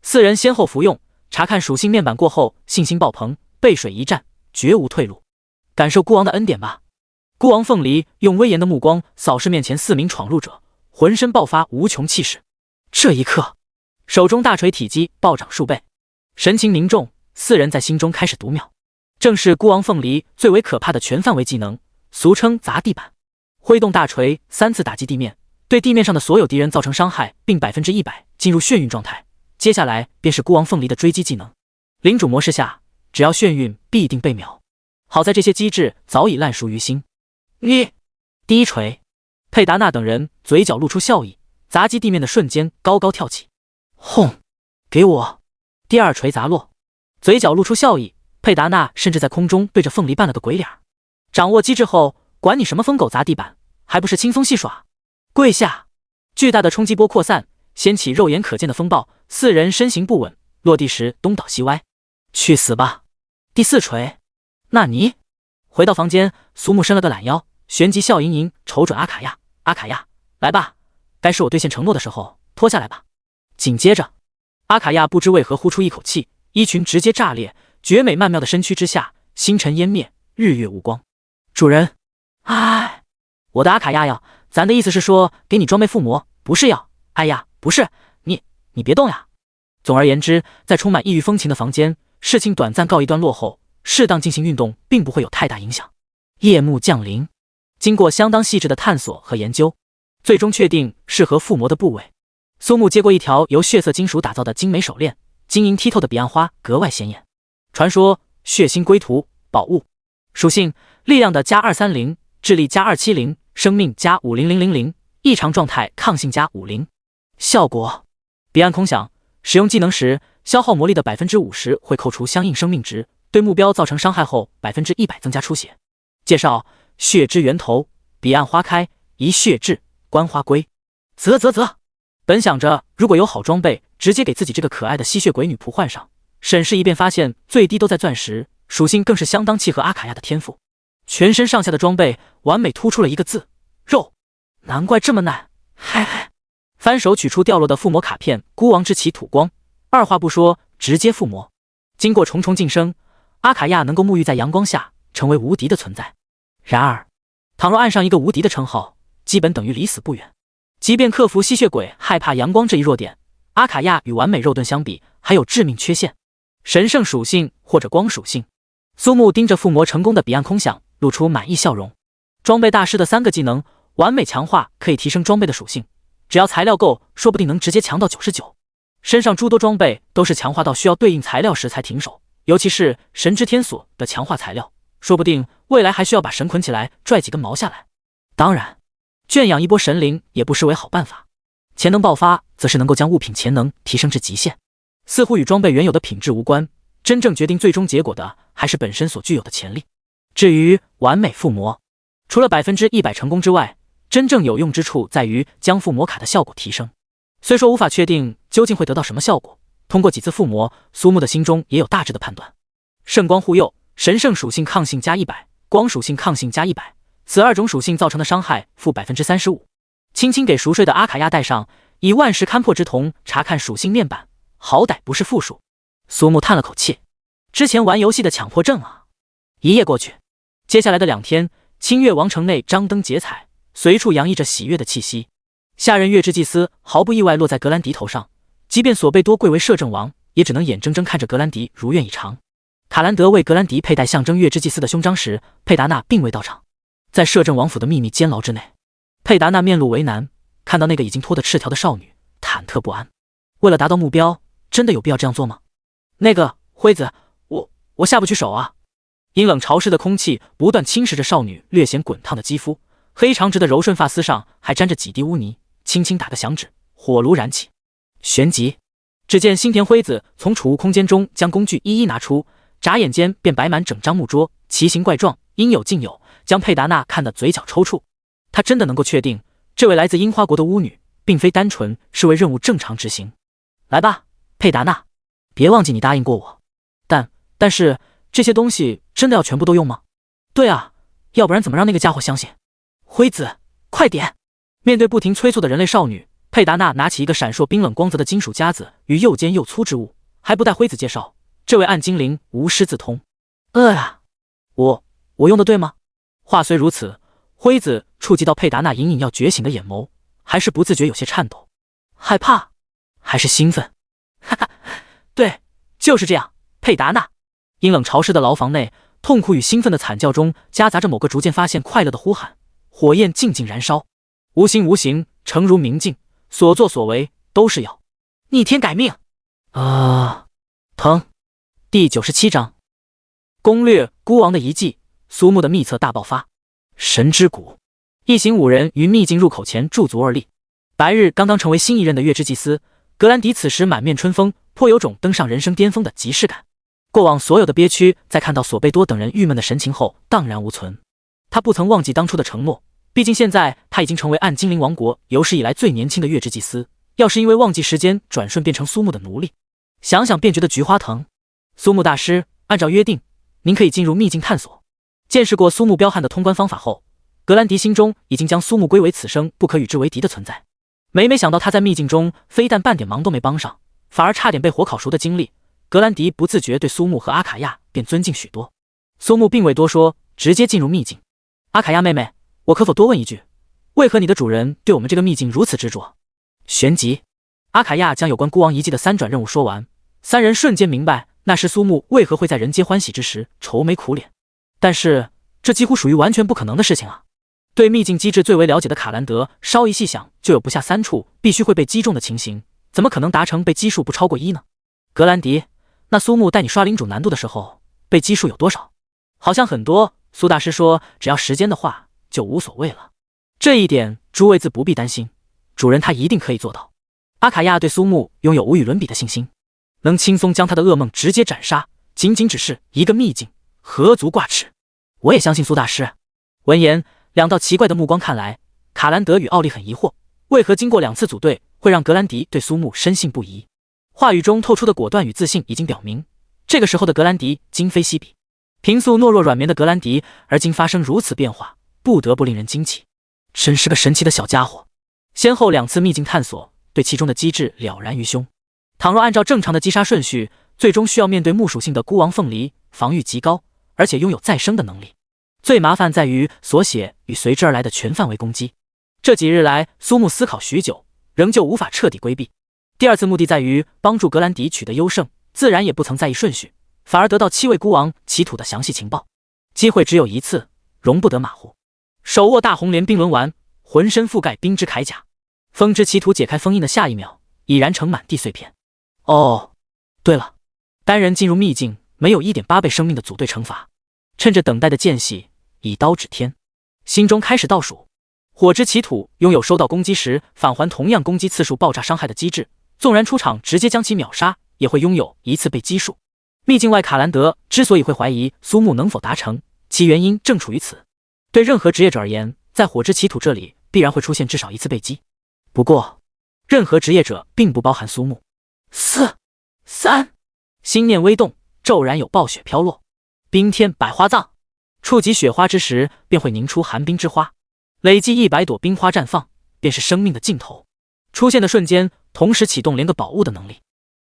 4人先后服用，查看属性面板过后，信心爆棚，背水一战，绝无退路。感受孤王的恩典吧。孤王凤梨用威严的目光扫视面前4名闯入者，浑身爆发无穷气势。这一刻，手中大锤体积暴涨数倍，神情凝重，4人在心中开始读秒。正是孤王凤梨最为可怕的全范围技能，俗称砸地板。挥动大锤3次打击地面，对地面上的所有敌人造成伤害，并100%进入眩晕状态。接下来便是孤王凤梨的追击技能。领主模式下，只要眩晕必定被秒。好在这些机制早已烂熟于心。第一锤，佩达纳等人嘴角露出笑意，砸击地面的瞬间高高跳起。轰！给我！第2锤砸落，嘴角露出笑意，佩达纳甚至在空中对着凤梨扮了个鬼脸。掌握机制后，管你什么疯狗砸地板，还不是轻松戏耍？跪下！巨大的冲击波扩散，掀起肉眼可见的风暴，4人身形不稳，落地时东倒西歪。去死吧！第4锤，纳尼？回到房间，苏木伸了个懒腰，旋即笑盈盈瞅准阿卡亚。阿卡亚，来吧，该是我兑现承诺的时候，脱下来吧。紧接着，阿卡亚不知为何呼出一口气，衣裙直接炸裂，绝美曼妙的身躯之下，星辰湮灭，日月无光。主人，哎，我的阿卡亚呀，咱的意思是说给你装备附魔，不是要，哎呀，不是，你别动呀。总而言之，在充满异域风情的房间，事情短暂告一段落后，适当进行运动并不会有太大影响。夜幕降临，经过相当细致的探索和研究，最终确定适合附魔的部位。苏木接过一条由血色金属打造的精美手链，晶莹剔透的彼岸花格外显眼。传说血腥归途宝物，属性力量的+230，智力+270，生命+50000，异常状态抗性+50。效果彼岸空想，使用技能时消耗魔力的50%会扣除相应生命值，对目标造成伤害后100%增加出血。介绍血之源头，彼岸花开，一血至，观花归。啧，本想着如果有好装备，直接给自己这个可爱的吸血鬼女仆换上，审视一遍发现最低都在钻石，属性更是相当契合阿卡亚的天赋。全身上下的装备完美突出了一个字：肉。难怪这么奶，嘿嘿。翻手取出掉落的附魔卡片，孤王之旗吐光，二话不说直接附魔。经过重重晋升，阿卡亚能够沐浴在阳光下，成为无敌的存在。然而，倘若按上一个无敌的称号，基本等于离死不远。即便克服吸血鬼害怕阳光这一弱点，阿卡亚与完美肉盾相比，还有致命缺陷：神圣属性或者光属性。苏木盯着附魔成功的彼岸空想，露出满意笑容。装备大师的3个技能完美强化，可以提升装备的属性，只要材料够，说不定能直接强到99。身上诸多装备都是强化到需要对应材料时才停手，尤其是神之天锁的强化材料，说不定未来还需要把神捆起来拽几根毛下来。当然，圈养一波神灵也不失为好办法。潜能爆发则是能够将物品潜能提升至极限。似乎与装备原有的品质无关，真正决定最终结果的还是本身所具有的潜力。至于完美附魔，除了100%成功之外，真正有用之处在于将附魔卡的效果提升。虽说无法确定究竟会得到什么效果，通过几次附魔，苏木的心中也有大致的判断。圣光护佑，神圣属性抗性加100，光属性抗性加100，此2种属性造成的伤害负 35%。轻轻给熟睡的阿卡亚戴上，以万石勘破之瞳查看属性面板，好歹不是负数。苏木叹了口气，之前玩游戏的强迫症啊。一夜过去，接下来的2天，清月王城内张灯结彩，随处洋溢着喜悦的气息。下任月之祭司毫不意外落在格兰迪头上，即便索贝多贵为摄政王，也只能眼睁睁看着格兰迪如愿以偿。卡兰德为格兰迪佩戴象征月之祭司的胸章时，佩达娜并未到场。在摄政王府的秘密监牢之内，佩达娜面露为难，看到那个已经脱得赤条的少女，忐忑不安。为了达到目标，真的有必要这样做吗？那个辉子，我下不去手啊。阴冷潮湿的空气不断侵蚀着少女略显滚烫的肌肤，黑长直的柔顺发丝上还沾着几滴污泥，轻轻打个响指，火炉燃起。旋即，只见新田辉子从储物空间中将工具一一拿出，眨眼间便摆满整张木桌，奇形怪状，应有尽有，将佩达娜看得嘴角抽搐。他真的能够确定，这位来自樱花国的巫女，并非单纯是为任务正常执行。来吧，佩达娜，别忘记你答应过我。但是这些东西真的要全部都用吗？对啊，要不然怎么让那个家伙相信？辉子，快点！面对不停催促的人类少女，佩达娜拿起一个闪烁冰冷光泽的金属夹子与又尖又粗之物，还不待辉子介绍，这位暗精灵无师自通。我用的对吗？话虽如此，辉子触及到佩达娜隐隐要觉醒的眼眸，还是不自觉有些颤抖，害怕还是兴奋？哈哈，对，就是这样，佩达娜。阴冷潮湿的牢房内，痛苦与兴奋的惨叫中夹杂着某个逐渐发现快乐的呼喊，火焰静静燃烧，无形无形，诚如明镜，所作所为都是要逆天改命疼。第97章攻略孤王的遗迹，苏木的秘策大爆发。神之谷，一行5人于秘境入口前驻足而立。白日刚刚成为新一任的月之祭司，格兰迪此时满面春风，颇有种登上人生巅峰的即视感。过往所有的憋屈，在看到索贝多等人郁闷的神情后荡然无存。他不曾忘记当初的承诺，毕竟现在他已经成为暗精灵王国有史以来最年轻的月之祭司，要是因为忘记时间转瞬变成苏木的奴隶，想想便觉得菊花疼。苏木大师，按照约定，您可以进入秘境探索。见识过苏木彪悍的通关方法后，格兰迪心中已经将苏木归为此生不可与之为敌的存在。每想到他在秘境中非但半点忙都没帮上，反而差点被火烤熟的经历，格兰迪不自觉对苏木和阿卡亚便尊敬许多。苏木并未多说，直接进入秘境。阿卡亚妹妹，我可否多问一句，为何你的主人对我们这个秘境如此执着？旋即，阿卡亚将有关孤王遗迹的3转任务说完，3人瞬间明白那时苏木为何会在人皆欢喜之时愁眉苦脸。但是这几乎属于完全不可能的事情啊！对秘境机制最为了解的卡兰德，稍一细想就有不下3处必须会被击中的情形，怎么可能达成被击数不超过1呢？格兰迪，那苏木带你刷领主难度的时候，被击数有多少？好像很多，苏大师说只要时间的话就无所谓了。这一点诸位自不必担心，主人他一定可以做到。阿卡亚对苏木拥有无与伦比的信心，能轻松将他的噩梦直接斩杀，仅仅只是一个秘境，何足挂齿。我也相信苏大师。闻言，2道奇怪的目光看来，卡兰德与奥利很疑惑，为何经过2次组队会让格兰迪对苏木深信不疑？话语中透出的果断与自信已经表明，这个时候的格兰迪今非昔比。平素懦弱软绵的格兰迪，而今发生如此变化，不得不令人惊奇。真是个神奇的小家伙。先后2次秘境探索，对其中的机制了然于胸。倘若按照正常的击杀顺序，最终需要面对木属性的孤王凤梨，防御极高，而且拥有再生的能力。最麻烦在于锁血与随之而来的全范围攻击。这几日来，苏木思考许久，仍旧无法彻底规避。第2次目的在于帮助格兰迪取得优胜，自然也不曾在意顺序，反而得到7位孤王祈土的详细情报。机会只有1次，容不得马虎。手握大红莲冰轮丸，浑身覆盖冰之铠甲，风之祈土解开封印的下一秒，已然成满地碎片。哦，对了，单人进入秘境没有 1.8 倍生命的组队惩罚。趁着等待的间隙，以刀指天，心中开始倒数。火之祈土拥有收到攻击时返还同样攻击次数爆炸伤害的机制，纵然出场直接将其秒杀，也会拥有一次被击数。秘境外卡兰德之所以会怀疑苏木能否达成，其原因正处于此。对任何职业者而言，在火之祈土这里必然会出现至少一次被击。不过，任何职业者并不包含苏木。4、3，心念微动，骤然有暴雪飘落。冰天百花葬，触及雪花之时，便会凝出寒冰之花。累计100朵冰花绽放，便是生命的尽头。出现的瞬间，同时启动连个宝物的能力。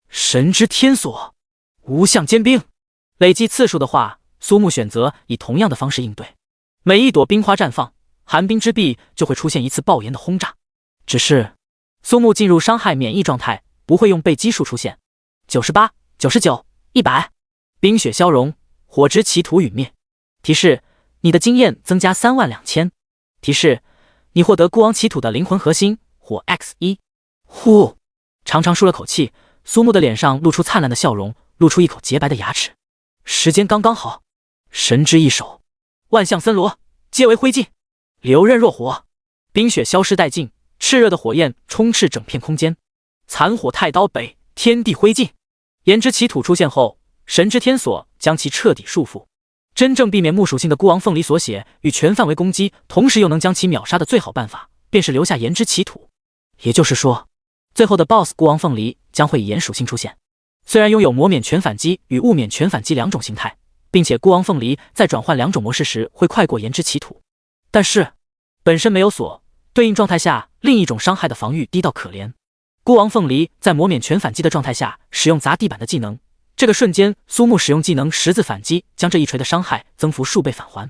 神之天锁，无相坚冰。累计次数的话，苏木选择以同样的方式应对。每一朵冰花绽放，寒冰之壁就会出现一次爆炎的轰炸。只是苏木进入伤害免疫状态，不会用被击数出现。98、99、100，冰雪消融，火之祈土陨灭。提示：你的经验增加32000。提示：你获得孤王祈土的灵魂核心火 X1。呼，长长舒了口气，苏木的脸上露出灿烂的笑容，露出一口洁白的牙齿。时间刚刚好。神之一手，万象森罗，皆为灰烬，流刃若火。冰雪消失殆尽，炽热的火焰充斥整片空间。残火太刀北，天地灰烬。炎之祈土出现后，神之天锁将其彻底束缚。真正避免木属性的孤王凤梨所写与全范围攻击，同时又能将其秒杀的最好办法，便是留下炎之祈土。也就是说，最后的 BOSS 孤王凤梨将会以炎属性出现。虽然拥有魔免全反击与物免全反击两种形态，并且孤王凤梨在转换两种模式时会快过炎之祈土，但是本身没有锁，对应状态下另一种伤害的防御低到可怜。孤王凤梨在魔免全反击的状态下使用砸地板的技能，这个瞬间苏木使用技能十字反击，将这一锤的伤害增幅数倍返还。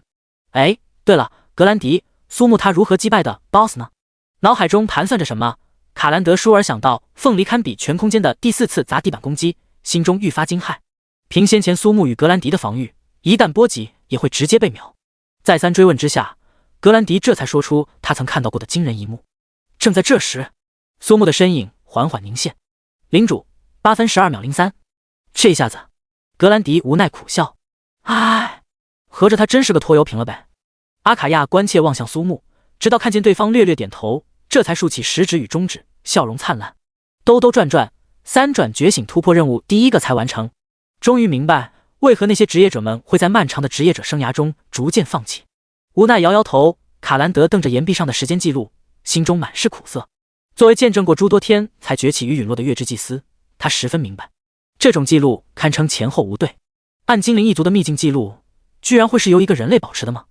哎，对了，格兰迪，苏木他如何击败的 BOSS 呢？脑海中盘算着什么，卡兰德倏尔想到凤梨堪比全空间的第4次砸地板攻击，心中愈发惊骇。凭先前苏木与格兰迪的防御，一旦波及也会直接被秒。再三追问之下，格兰迪这才说出他曾看到过的惊人一幕。正在这时，苏木的身影缓缓凝现。领主8分12秒03。这下子，格兰迪无奈苦笑，唉，合着他真是个拖油瓶了呗。阿卡亚关切望向苏木，直到看见对方略略点头，这才竖起食指与中指，笑容灿烂。兜兜转转，3转觉醒突破任务第1个才完成。终于明白为何那些职业者们会在漫长的职业者生涯中逐渐放弃。无奈摇摇头，卡兰德瞪着岩壁上的时间记录，心中满是苦涩。作为见证过诸多天才崛起与陨落的月之祭司，他十分明白，这种记录堪称前后无对。暗精灵一族的秘境记录，居然会是由一个人类保持的吗？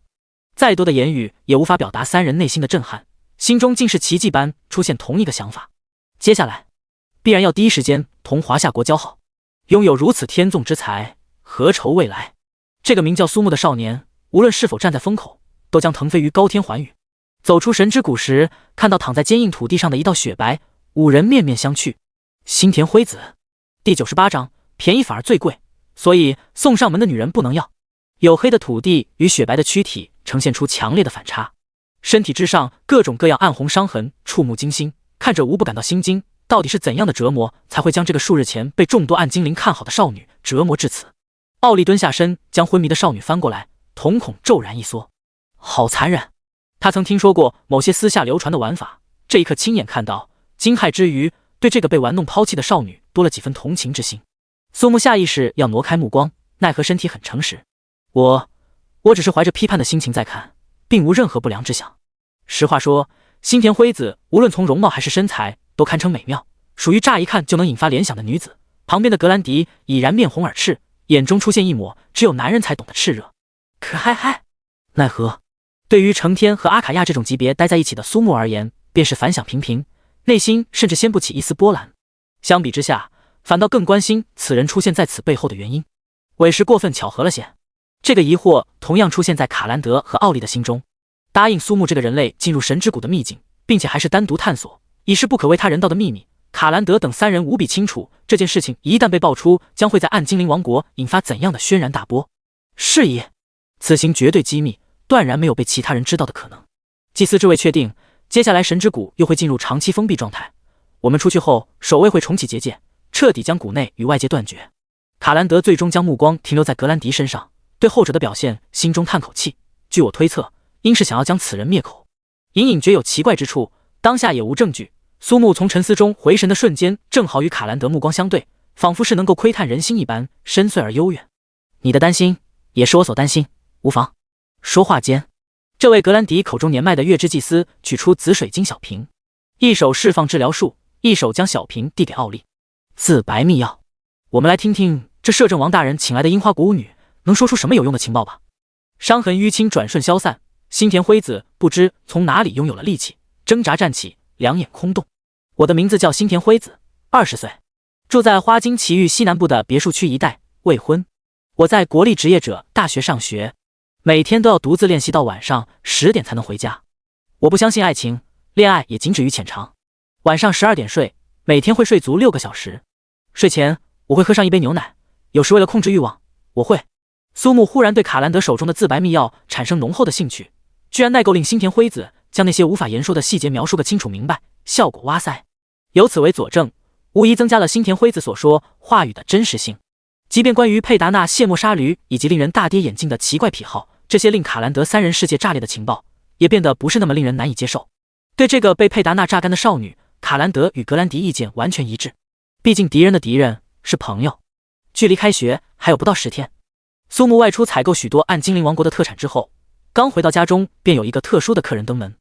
再多的言语也无法表达三人内心的震撼，心中竟是奇迹般出现同一个想法：接下来必然要第一时间同华夏国交好。拥有如此天纵之才，何愁未来？这个名叫苏木的少年，无论是否站在风口，都将腾飞于高天寰宇。走出神之谷时，看到躺在坚硬土地上的一道雪白，五人面面相觑。新田辉子。第98章，便宜反而最贵，所以送上门的女人不能要。黝黑的土地与雪白的躯体呈现出强烈的反差，身体之上各种各样暗红伤痕，触目惊心，看着无不感到心惊。到底是怎样的折磨，才会将这个数日前被众多暗精灵看好的少女折磨至此？奥利蹲下身，将昏迷的少女翻过来，瞳孔骤然一缩，好残忍！他曾听说过某些私下流传的玩法，这一刻亲眼看到，惊骇之余，对这个被玩弄抛弃的少女多了几分同情之心。苏木下意识要挪开目光，奈何身体很诚实，我只是怀着批判的心情在看，并无任何不良之想。实话说，新田辉子无论从容貌还是身材都堪称美妙，属于乍一看就能引发联想的女子。旁边的格兰迪已然面红耳赤，眼中出现一抹只有男人才懂的炽热。可嗨，奈何对于成天和阿卡亚这种级别待在一起的苏木而言，便是反响平平，内心甚至掀不起一丝波澜。相比之下，反倒更关心此人出现在此背后的原因。委实过分巧合了些。这个疑惑同样出现在卡兰德和奥利的心中。答应苏木这个人类进入神之谷的秘境，并且还是单独探索，已是不可为他人道的秘密。卡兰德等三人无比清楚，这件事情一旦被爆出，将会在暗精灵王国引发怎样的轩然大波。是也，此行绝对机密，断然没有被其他人知道的可能。祭司之位确定，接下来神之谷又会进入长期封闭状态。我们出去后，守卫会重启结界，彻底将谷内与外界断绝。卡兰德最终将目光停留在格兰迪身上，对后者的表现心中叹口气。据我推测，应是想要将此人灭口。隐隐觉有奇怪之处，当下也无证据。苏木从沉思中回神的瞬间，正好与卡兰德目光相对，仿佛是能够窥探人心一般深邃而幽远。你的担心也是我所担心，无妨。说话间，这位格兰迪口中年迈的月之祭司取出紫水晶小瓶，一手释放治疗术，一手将小瓶递给奥利。自白秘药，我们来听听这摄政王大人请来的樱花国舞女能说出什么有用的情报吧。伤痕淤青转瞬消散，新田辉子不知从哪里拥有了力气，挣扎站起，两眼空洞。我的名字叫新田辉子，20岁，住在花津埼玉西南部的别墅区一带，未婚。我在国立职业者大学上学，每天都要独自练习到晚上10点才能回家。我不相信爱情，恋爱也仅止于浅尝。晚上12点睡，每天会睡足6个小时。睡前我会喝上一杯牛奶，有时为了控制欲望，我会……苏木忽然对卡兰德手中的自白秘药产生浓厚的兴趣，居然耐够令新田辉子将那些无法言说的细节描述个清楚明白，效果哇塞！由此为佐证，无疑增加了新田辉子所说话语的真实性。即便关于佩达纳卸磨杀驴以及令人大跌眼镜的奇怪癖好，这些令卡兰德三人世界炸裂的情报，也变得不是那么令人难以接受。对这个被佩达纳榨干的少女，卡兰德与格兰迪意见完全一致。毕竟敌人的敌人是朋友。距离开学还有不到10天，苏木外出采购许多暗精灵王国的特产之后，刚回到家中，便有一个特殊的客人登门，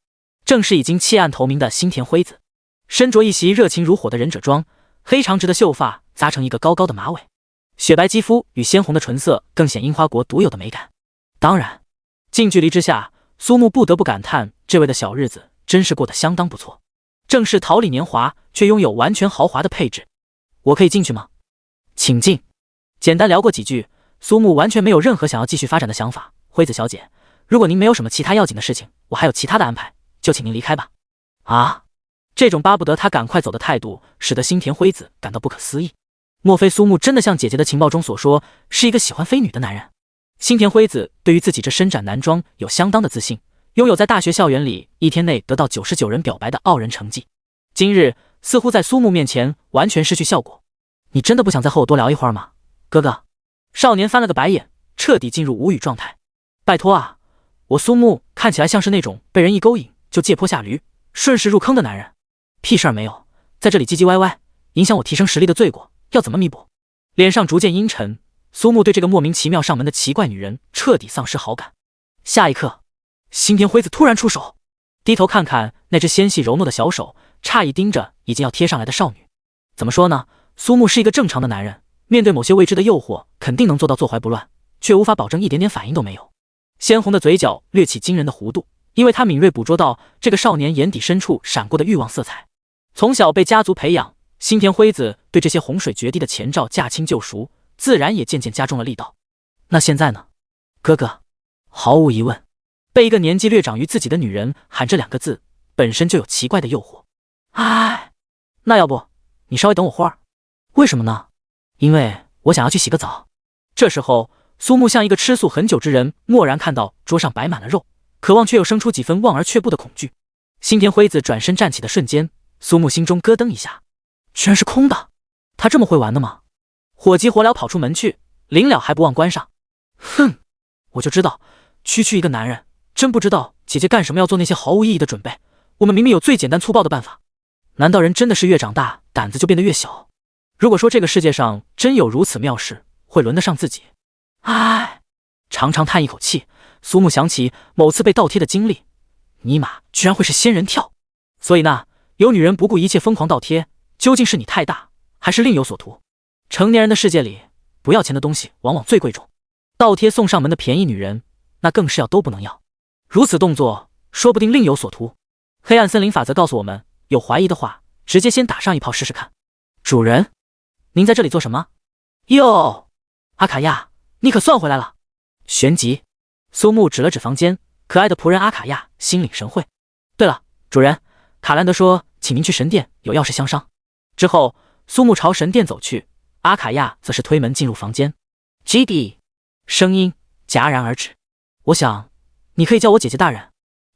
正是已经弃暗投明的新田辉子，身着一袭热情如火的忍者装，黑长直的秀发扎成一个高高的马尾，雪白肌肤与鲜红的唇色更显樱花国独有的美感。当然，近距离之下，苏木不得不感叹这位的小日子真是过得相当不错，正是桃李年华，却拥有完全豪华的配置。我可以进去吗？请进。简单聊过几句，苏木完全没有任何想要继续发展的想法。辉子小姐，如果您没有什么其他要紧的事情，我还有其他的安排，就请您离开吧。啊，这种巴不得他赶快走的态度，使得新田辉子感到不可思议。莫非苏木真的像姐姐的情报中所说，是一个喜欢飞女的男人？新田辉子对于自己这伸展男装有相当的自信，拥有在大学校园里1天内得到99人表白的傲人成绩。今日似乎在苏木面前完全失去效果。你真的不想再和我多聊一会儿吗，哥哥？少年翻了个白眼，彻底进入无语状态。拜托啊，我苏木看起来像是那种被人一勾引就借坡下驴，顺势入坑的男人？屁事儿没有，在这里唧唧歪歪，影响我提升实力的罪过，要怎么弥补？脸上逐渐阴沉，苏木对这个莫名其妙上门的奇怪女人彻底丧失好感。下一刻，新田辉子突然出手，低头看看那只纤细柔糯的小手，诧异盯着已经要贴上来的少女。怎么说呢？苏木是一个正常的男人，面对某些未知的诱惑，肯定能做到坐怀不乱，却无法保证一点点反应都没有。鲜红的嘴角掠起惊人的弧度，因为他敏锐捕捉到这个少年眼底深处闪过的欲望色彩。从小被家族培养，新田辉子对这些洪水决堤的前兆驾轻就熟，自然也渐渐加重了力道。那现在呢，哥哥？毫无疑问，被一个年纪略长于自己的女人喊这2个字，本身就有奇怪的诱惑。哎，那要不你稍微等我会儿？为什么呢？因为我想要去洗个澡。这时候，苏木像一个吃素很久之人，蓦然看到桌上摆满了肉，渴望却又生出几分望而却步的恐惧。新田辉子转身站起的瞬间，苏木心中咯噔一下，居然是空的。他这么会玩的吗？火急火燎跑出门去，临了还不忘关上。哼，我就知道，区一个男人，真不知道姐姐干什么要做那些毫无意义的准备。我们明明有最简单粗暴的办法，难道人真的是越长大胆子就变得越小？如果说这个世界上真有如此妙事，会轮得上自己？唉，长长叹一口气，苏木想起某次被倒贴的经历，尼玛，居然会是仙人跳！所以那有女人不顾一切疯狂倒贴，究竟是你太大，还是另有所图？成年人的世界里，不要钱的东西往往最贵重，倒贴送上门的便宜女人，那更是要都不能要。如此动作，说不定另有所图。黑暗森林法则告诉我们，有怀疑的话，直接先打上一炮试试看。主人，您在这里做什么？哟，阿卡亚，你可算回来了。旋即，苏木指了指房间，可爱的仆人阿卡亚心领神会。对了，主人，卡兰德说请您去神殿，有要事相商。之后，苏木朝神殿走去，阿卡亚则是推门进入房间。GD， 声音戛然而止。我想，你可以叫我姐姐大人。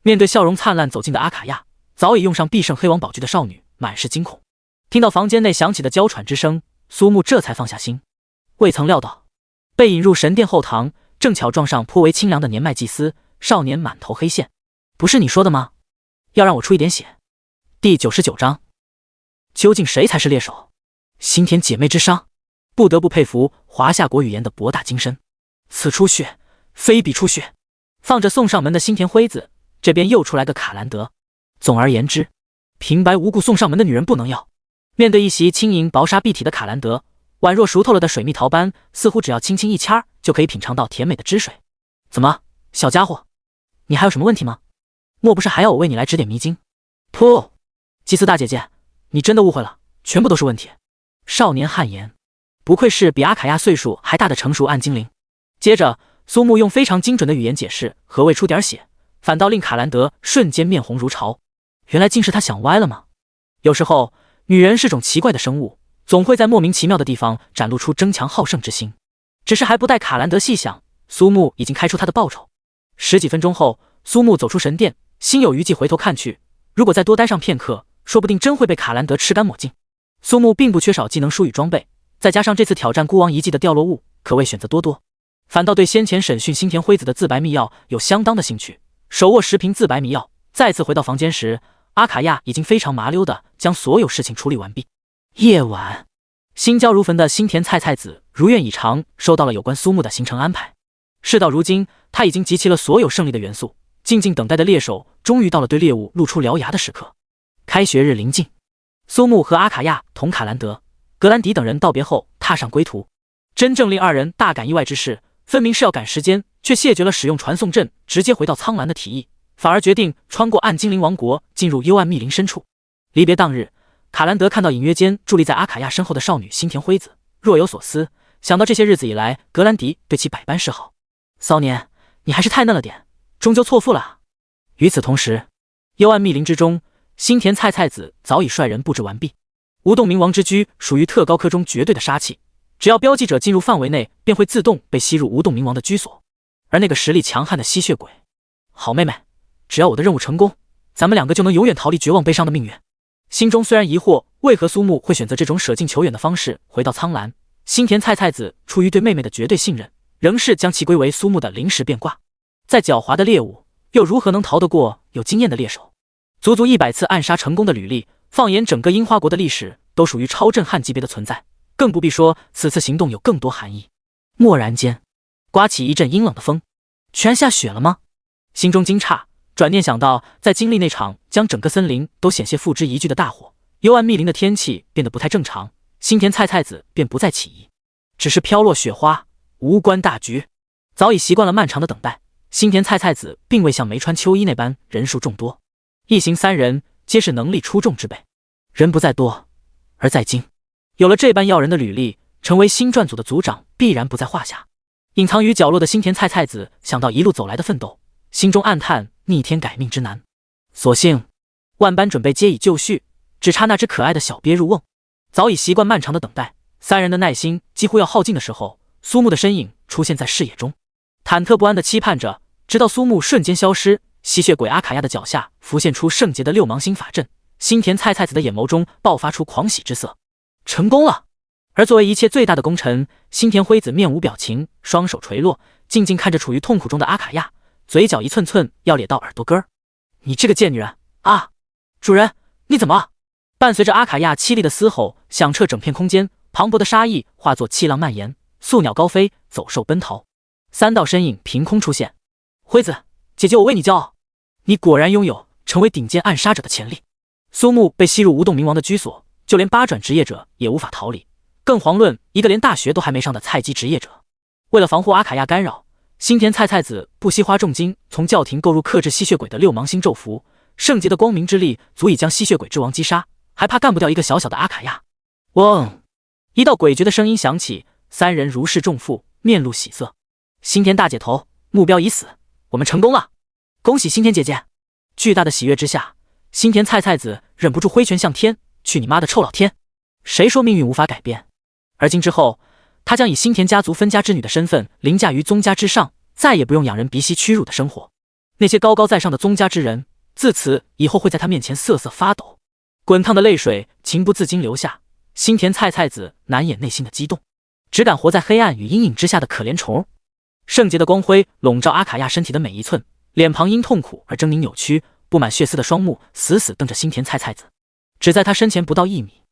面对笑容灿烂走进的阿卡亚，早已用上必胜黑王宝具的少女满是惊恐。听到房间内响起的娇喘之声，苏木这才放下心。未曾料到，被引入神殿后堂，正巧撞上颇为清凉的年迈祭司，少年满头黑线。不是你说的吗？要让我出一点血。第99章，究竟谁才是猎手？新田姐妹之伤。不得不佩服华夏国语言的博大精深。此出血，非彼出血。放着送上门的新田辉子，这边又出来个卡兰德。总而言之，平白无故送上门的女人不能要。面对一袭轻盈薄纱蔽体的卡兰德，宛若熟透了的水蜜桃般，似乎只要轻轻一掐就可以品尝到甜美的汁水。怎么，小家伙，你还有什么问题吗？莫不是还要我为你来指点迷津？噗！祭司大姐姐，你真的误会了，全部都是问题。少年汗颜，不愧是比阿卡亚岁数还大的成熟暗精灵。接着，苏木用非常精准的语言解释何谓出点血，反倒令卡兰德瞬间面红如潮。原来竟是他想歪了吗？有时候，女人是种奇怪的生物，总会在莫名其妙的地方展露出争强好胜之心。只是还不待卡兰德细想，苏木已经开出他的报酬。十几分钟后，苏木走出神殿，心有余悸回头看去，如果再多待上片刻，说不定真会被卡兰德吃干抹净。苏木并不缺少技能书与装备，再加上这次挑战孤王遗迹的掉落物，可谓选择多多。反倒对先前审讯新田辉子的自白密钥有相当的兴趣。手握10瓶自白密钥，再次回到房间时，阿卡亚已经非常麻溜的将所有事情处理完毕。夜晚，心焦如焚的新田菜菜子如愿以偿收到了有关苏木的行程安排。事到如今，他已经集齐了所有胜利的元素，静静等待的猎手终于到了对猎物露出獠牙的时刻。开学日临近，苏木和阿卡亚同卡兰德、格兰迪等人道别后踏上归途。真正令二人大感意外之事，分明是要赶时间，却谢绝了使用传送阵直接回到苍蓝的提议，反而决定穿过暗精灵王国进入幽暗密林深处。离别当日，卡兰德看到隐约间伫立在阿卡亚身后的少女新田辉子，若有所思，想到这些日子以来格兰迪对其百般示好，骚年，你还是太嫩了点，终究错付了啊。与此同时，幽暗密林之中，新田菜菜子早已率人布置完毕。无动冥王之居属于特高科中绝对的杀气，只要标记者进入范围内，便会自动被吸入无动冥王的居所。而那个实力强悍的吸血鬼，好妹妹，只要我的任务成功，咱们两个就能永远逃离绝望悲伤的命运。心中虽然疑惑为何苏木会选择这种舍近求远的方式回到苍蓝，新田菜菜子出于对妹妹的绝对信任，仍是将其归为苏木的临时变卦。再狡猾的猎物，又如何能逃得过有经验的猎手？足足100次暗杀成功的履历，放眼整个樱花国的历史，都属于超震撼级别的存在，更不必说此次行动有更多含义。蓦然间，刮起一阵阴冷的风，居然下雪了吗？心中惊诧，转念想到在经历那场将整个森林都险些付之一炬的大火，幽暗密林的天气变得不太正常，新田菜菜子便不再起疑。只是飘落雪花，无关大局。早已习惯了漫长的等待，新田菜菜子并未像梅川秋一那般人数众多，一行3人皆是能力出众之辈，人不在多，而在精。有了这般要人的履历，成为新撰组的组长必然不在话下。隐藏于角落的新田菜菜子想到一路走来的奋斗，心中暗叹逆天改命之难。所幸万般准备皆已就绪，只差那只可爱的小鳖入瓮。早已习惯漫长的等待，3人的耐心几乎要耗尽的时候，苏木的身影出现在视野中。忐忑不安地期盼着，直到苏木瞬间消失，吸血鬼阿卡亚的脚下浮现出圣洁的6芒星法阵，新田菜菜子的眼眸中爆发出狂喜之色。成功了！而作为一切最大的功臣，新田辉子面无表情，双手垂落，静静看着处于痛苦中的阿卡亚，嘴角一寸寸要咧到耳朵根儿。你这个贱女人啊！主人，你怎么了？伴随着阿卡亚凄厉的嘶吼，响彻整片空间，磅礴的杀意化作气浪蔓延，宿鸟高飞，走兽奔逃。3道身影凭空出现。辉子，姐姐，我为你骄傲，你果然拥有成为顶尖暗杀者的潜力。苏木被吸入无动冥王的居所，就连8转职业者也无法逃离，更遑论一个连大学都还没上的菜鸡职业者。为了防护阿卡亚干扰，新田菜菜子不惜花重金从教廷购入克制吸血鬼的6芒星咒符，圣洁的光明之力足以将吸血鬼之王击杀，还怕干不掉一个小小的阿卡亚？嗡！一道诡谲的声音响起，3人如释重负，面露喜色。新田大姐头，目标已死，我们成功了！恭喜新田姐姐！巨大的喜悦之下，新田菜菜子忍不住挥拳向天，去你妈的臭老天！谁说命运无法改变？而今之后，她将以新田家族分家之女的身份凌驾于宗家之上，再也不用仰人鼻息屈辱的生活。那些高高在上的宗家之人，自此以后会在她面前瑟瑟发抖。滚烫的泪水情不自禁流下，新田菜菜子难掩内心的激动，只敢活在黑暗与阴影之下的可怜虫。圣洁的光辉笼罩阿卡亚身体的每一寸，脸庞因痛苦而狰狞扭曲，布满血丝的双目死死瞪着新田菜菜子。只在他身前不到1米，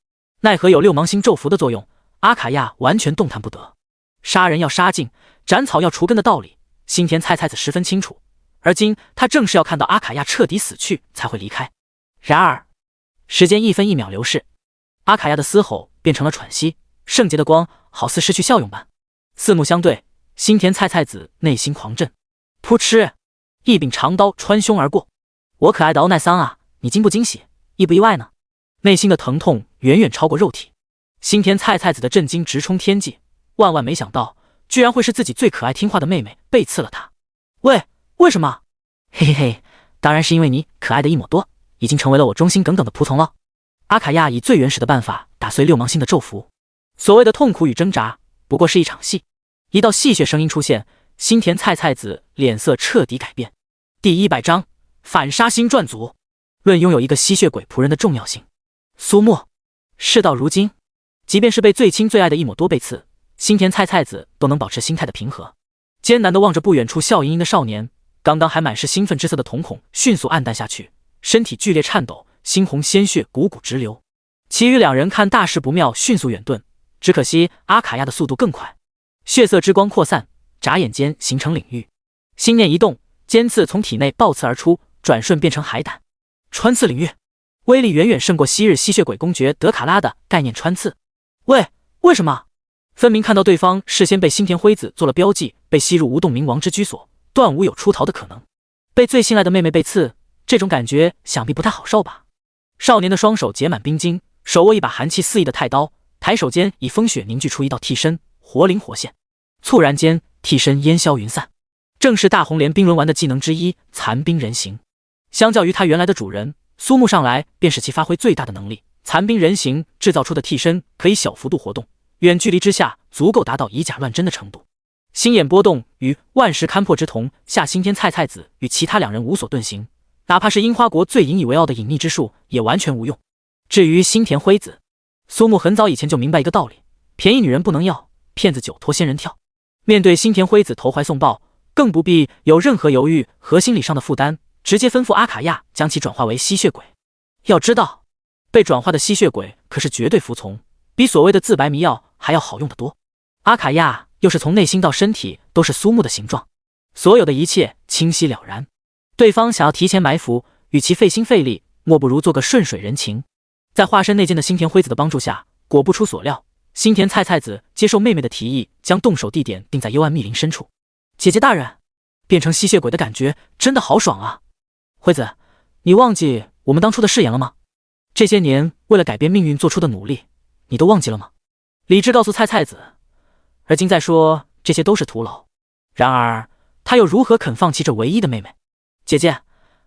奈何有6芒星咒符的作用，阿卡亚完全动弹不得。杀人要杀尽，斩草要除根的道理，新田菜菜子十分清楚。而今他正是要看到阿卡亚彻底死去才会离开。然而，时间一分一秒流逝，阿卡亚的嘶吼变成了喘息，圣洁的光好似失去效用般。四目相对，新田菜菜子内心狂震，噗嗤，一柄长刀穿胸而过。我可爱的欧奈桑啊，你惊不惊喜，意不意外呢？内心的疼痛远远超过肉体，新田菜菜子的震惊直冲天际，万万没想到，居然会是自己最可爱听话的妹妹背刺了他。喂，为什么？嘿嘿嘿，当然是因为你可爱的一抹多已经成为了我忠心耿耿的仆从了。阿卡亚以最原始的办法打碎六芒星的咒符。所谓的痛苦与挣扎，不过是一场戏。一道戏谑声音出现，新田菜菜子脸色彻底改变。第100章反杀星传组，论拥有一个吸血鬼仆人的重要性。苏木，事到如今，即便是被最亲最爱的一抹多被刺，新田菜菜子都能保持心态的平和，艰难地望着不远处笑盈盈的少年。刚刚还满是兴奋之色的瞳孔迅速暗淡下去，身体剧烈颤抖，猩红鲜血汩汩直流。其余两人看大事不妙，迅速远遁。只可惜阿卡亚的速度更快，血色之光扩散，眨眼间形成领域。心念一动，尖刺从体内爆刺而出，转瞬变成海胆。穿刺领域，威力远远胜过昔日吸血鬼公爵德卡拉的概念穿刺。喂，为什么？分明看到对方事先被新田辉子做了标记，被吸入无动冥王之居所，断无有出逃的可能。被最信赖的妹妹被刺，这种感觉想必不太好受吧？少年的双手结满冰晶，手握一把寒气四溢的太刀，抬手间以风雪凝聚出一道替身，活灵活现。猝然间，替身烟消云散，正是大红莲冰轮丸的技能之一残冰人形。相较于他原来的主人苏木上来，便是其发挥最大的能力。残冰人形制造出的替身可以小幅度活动，远距离之下足够达到以假乱真的程度。心眼波动与万石勘破之瞳下，新天菜菜子与其他两人无所遁形，哪怕是樱花国最引以为傲的隐匿之术也完全无用。至于新田辉子，苏木很早以前就明白一个道理，便宜女人不能要，骗子久拖仙人跳。面对新田辉子投怀送抱，更不必有任何犹豫和心理上的负担，直接吩咐阿卡亚将其转化为吸血鬼。要知道，被转化的吸血鬼可是绝对服从，比所谓的自白迷药还要好用得多。阿卡亚又是从内心到身体都是苏木的形状，所有的一切清晰了然。对方想要提前埋伏，与其费心费力，莫不如做个顺水人情。在化身内奸的新田辉子的帮助下，果不出所料，新田菜菜子接受妹妹的提议，将动手地点定在幽暗密林深处。姐姐大人，变成吸血鬼的感觉真的好爽啊！辉子，你忘记我们当初的誓言了吗？这些年为了改变命运做出的努力，你都忘记了吗？理智告诉菜菜子，而今再说这些都是徒劳。然而他又如何肯放弃这唯一的妹妹？姐姐，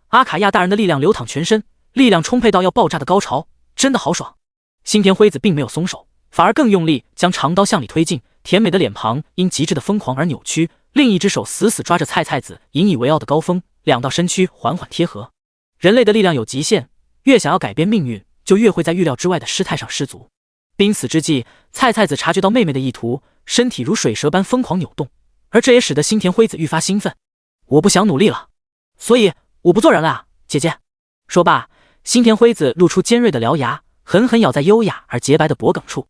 阿卡亚大人的力量流淌全身，力量充沛到要爆炸的高潮，真的好爽。新田辉子并没有松手，反而更用力将长刀向里推进，甜美的脸庞因极致的疯狂而扭曲，另一只手死死抓着菜菜子引以为傲的高峰，两道身躯缓缓贴合。人类的力量有极限，越想要改变命运，就越会在预料之外的失态上失足。濒死之际，菜菜子察觉到妹妹的意图，身体如水蛇般疯狂扭动，而这也使得新田辉子愈发兴奋。我不想努力了，所以我不做人了啊，姐姐。说罢，新田辉子露出尖锐的獠牙，狠狠咬在优雅而洁白的脖颈处。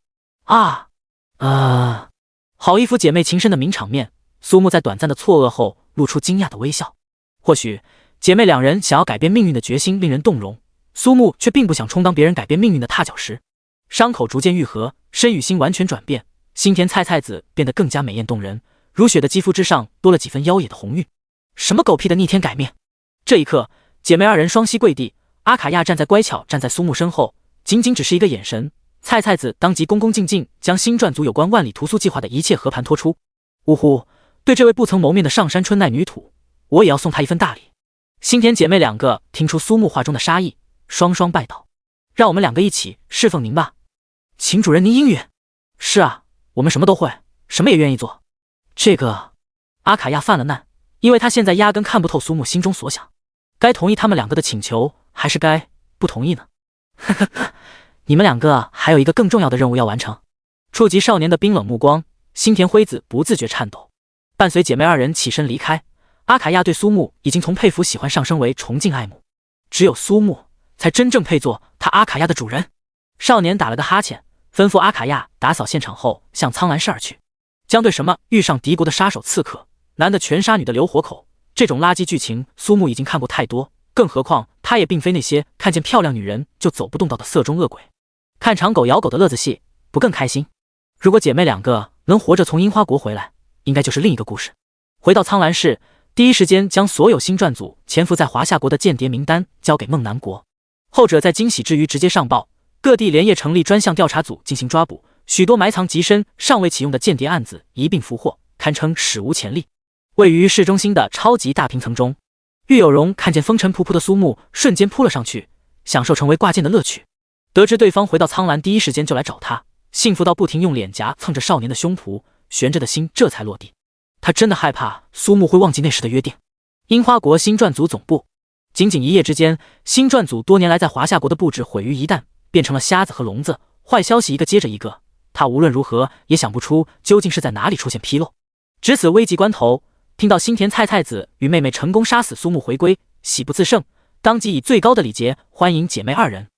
好一副姐妹情深的名场面。苏木在短暂的错愕后露出惊讶的微笑。或许姐妹两人想要改变命运的决心令人动容，苏木却并不想充当别人改变命运的踏脚石。伤口逐渐愈合，身与心完全转变，新田菜菜子变得更加美艳动人，如雪的肌肤之上多了几分妖冶的红晕。什么狗屁的逆天改命！这一刻，姐妹二人双膝跪地，阿卡亚乖巧站在苏木身后，仅仅只是一个眼神，菜菜子当即恭恭敬敬将新传组有关万里屠苏计划的一切和盘托出。呜呼，对这位不曾谋面的上山春奈女土，我也要送她一份大礼。新田姐妹两个听出苏木话中的杀意，双双拜倒。让我们两个一起侍奉您吧。请主人您应允。是啊，我们什么都会，什么也愿意做。这个，阿卡亚犯了难，因为他现在压根看不透苏木心中所想，该同意他们两个的请求，还是该不同意呢？呵呵呵，你们两个还有一个更重要的任务要完成。触及少年的冰冷目光，新田辉子不自觉颤抖。伴随姐妹二人起身离开，阿卡亚对苏木已经从佩服喜欢上升为崇敬爱慕。只有苏木才真正配做他阿卡亚的主人。少年打了个哈欠，吩咐阿卡亚打扫现场后，向苍兰市而去，将对什么遇上敌国的杀手刺客，男的全杀，女的留活口，这种垃圾剧情，苏木已经看过太多，更何况他也并非那些看见漂亮女人就走不动道的色中恶鬼。看长狗咬狗的乐子戏，不更开心？如果姐妹两个能活着从樱花国回来，应该就是另一个故事。回到苍兰市，第一时间将所有星传组潜伏在华夏国的间谍名单交给孟南国，后者在惊喜之余直接上报，各地连夜成立专项调查组进行抓捕，许多埋藏极深、尚未启用的间谍案子一并俘获，堪称史无前例。位于市中心的超级大平层中，玉有容看见风尘仆仆的苏木，瞬间扑了上去，享受成为挂件的乐趣。得知对方回到苍兰，第一时间就来找他，幸福到不停用脸颊蹭着少年的胸脯，悬着的心这才落地。他真的害怕苏木会忘记那时的约定。樱花国星传组总部，仅仅一夜之间，星传组多年来在华夏国的布置毁于一旦，变成了瞎子和聋子，坏消息一个接着一个，他无论如何也想不出究竟是在哪里出现纰漏。值此危急关头，听到新田菜子与妹妹成功杀死苏木回归，喜不自胜，当即以最高的礼节欢迎姐妹二人。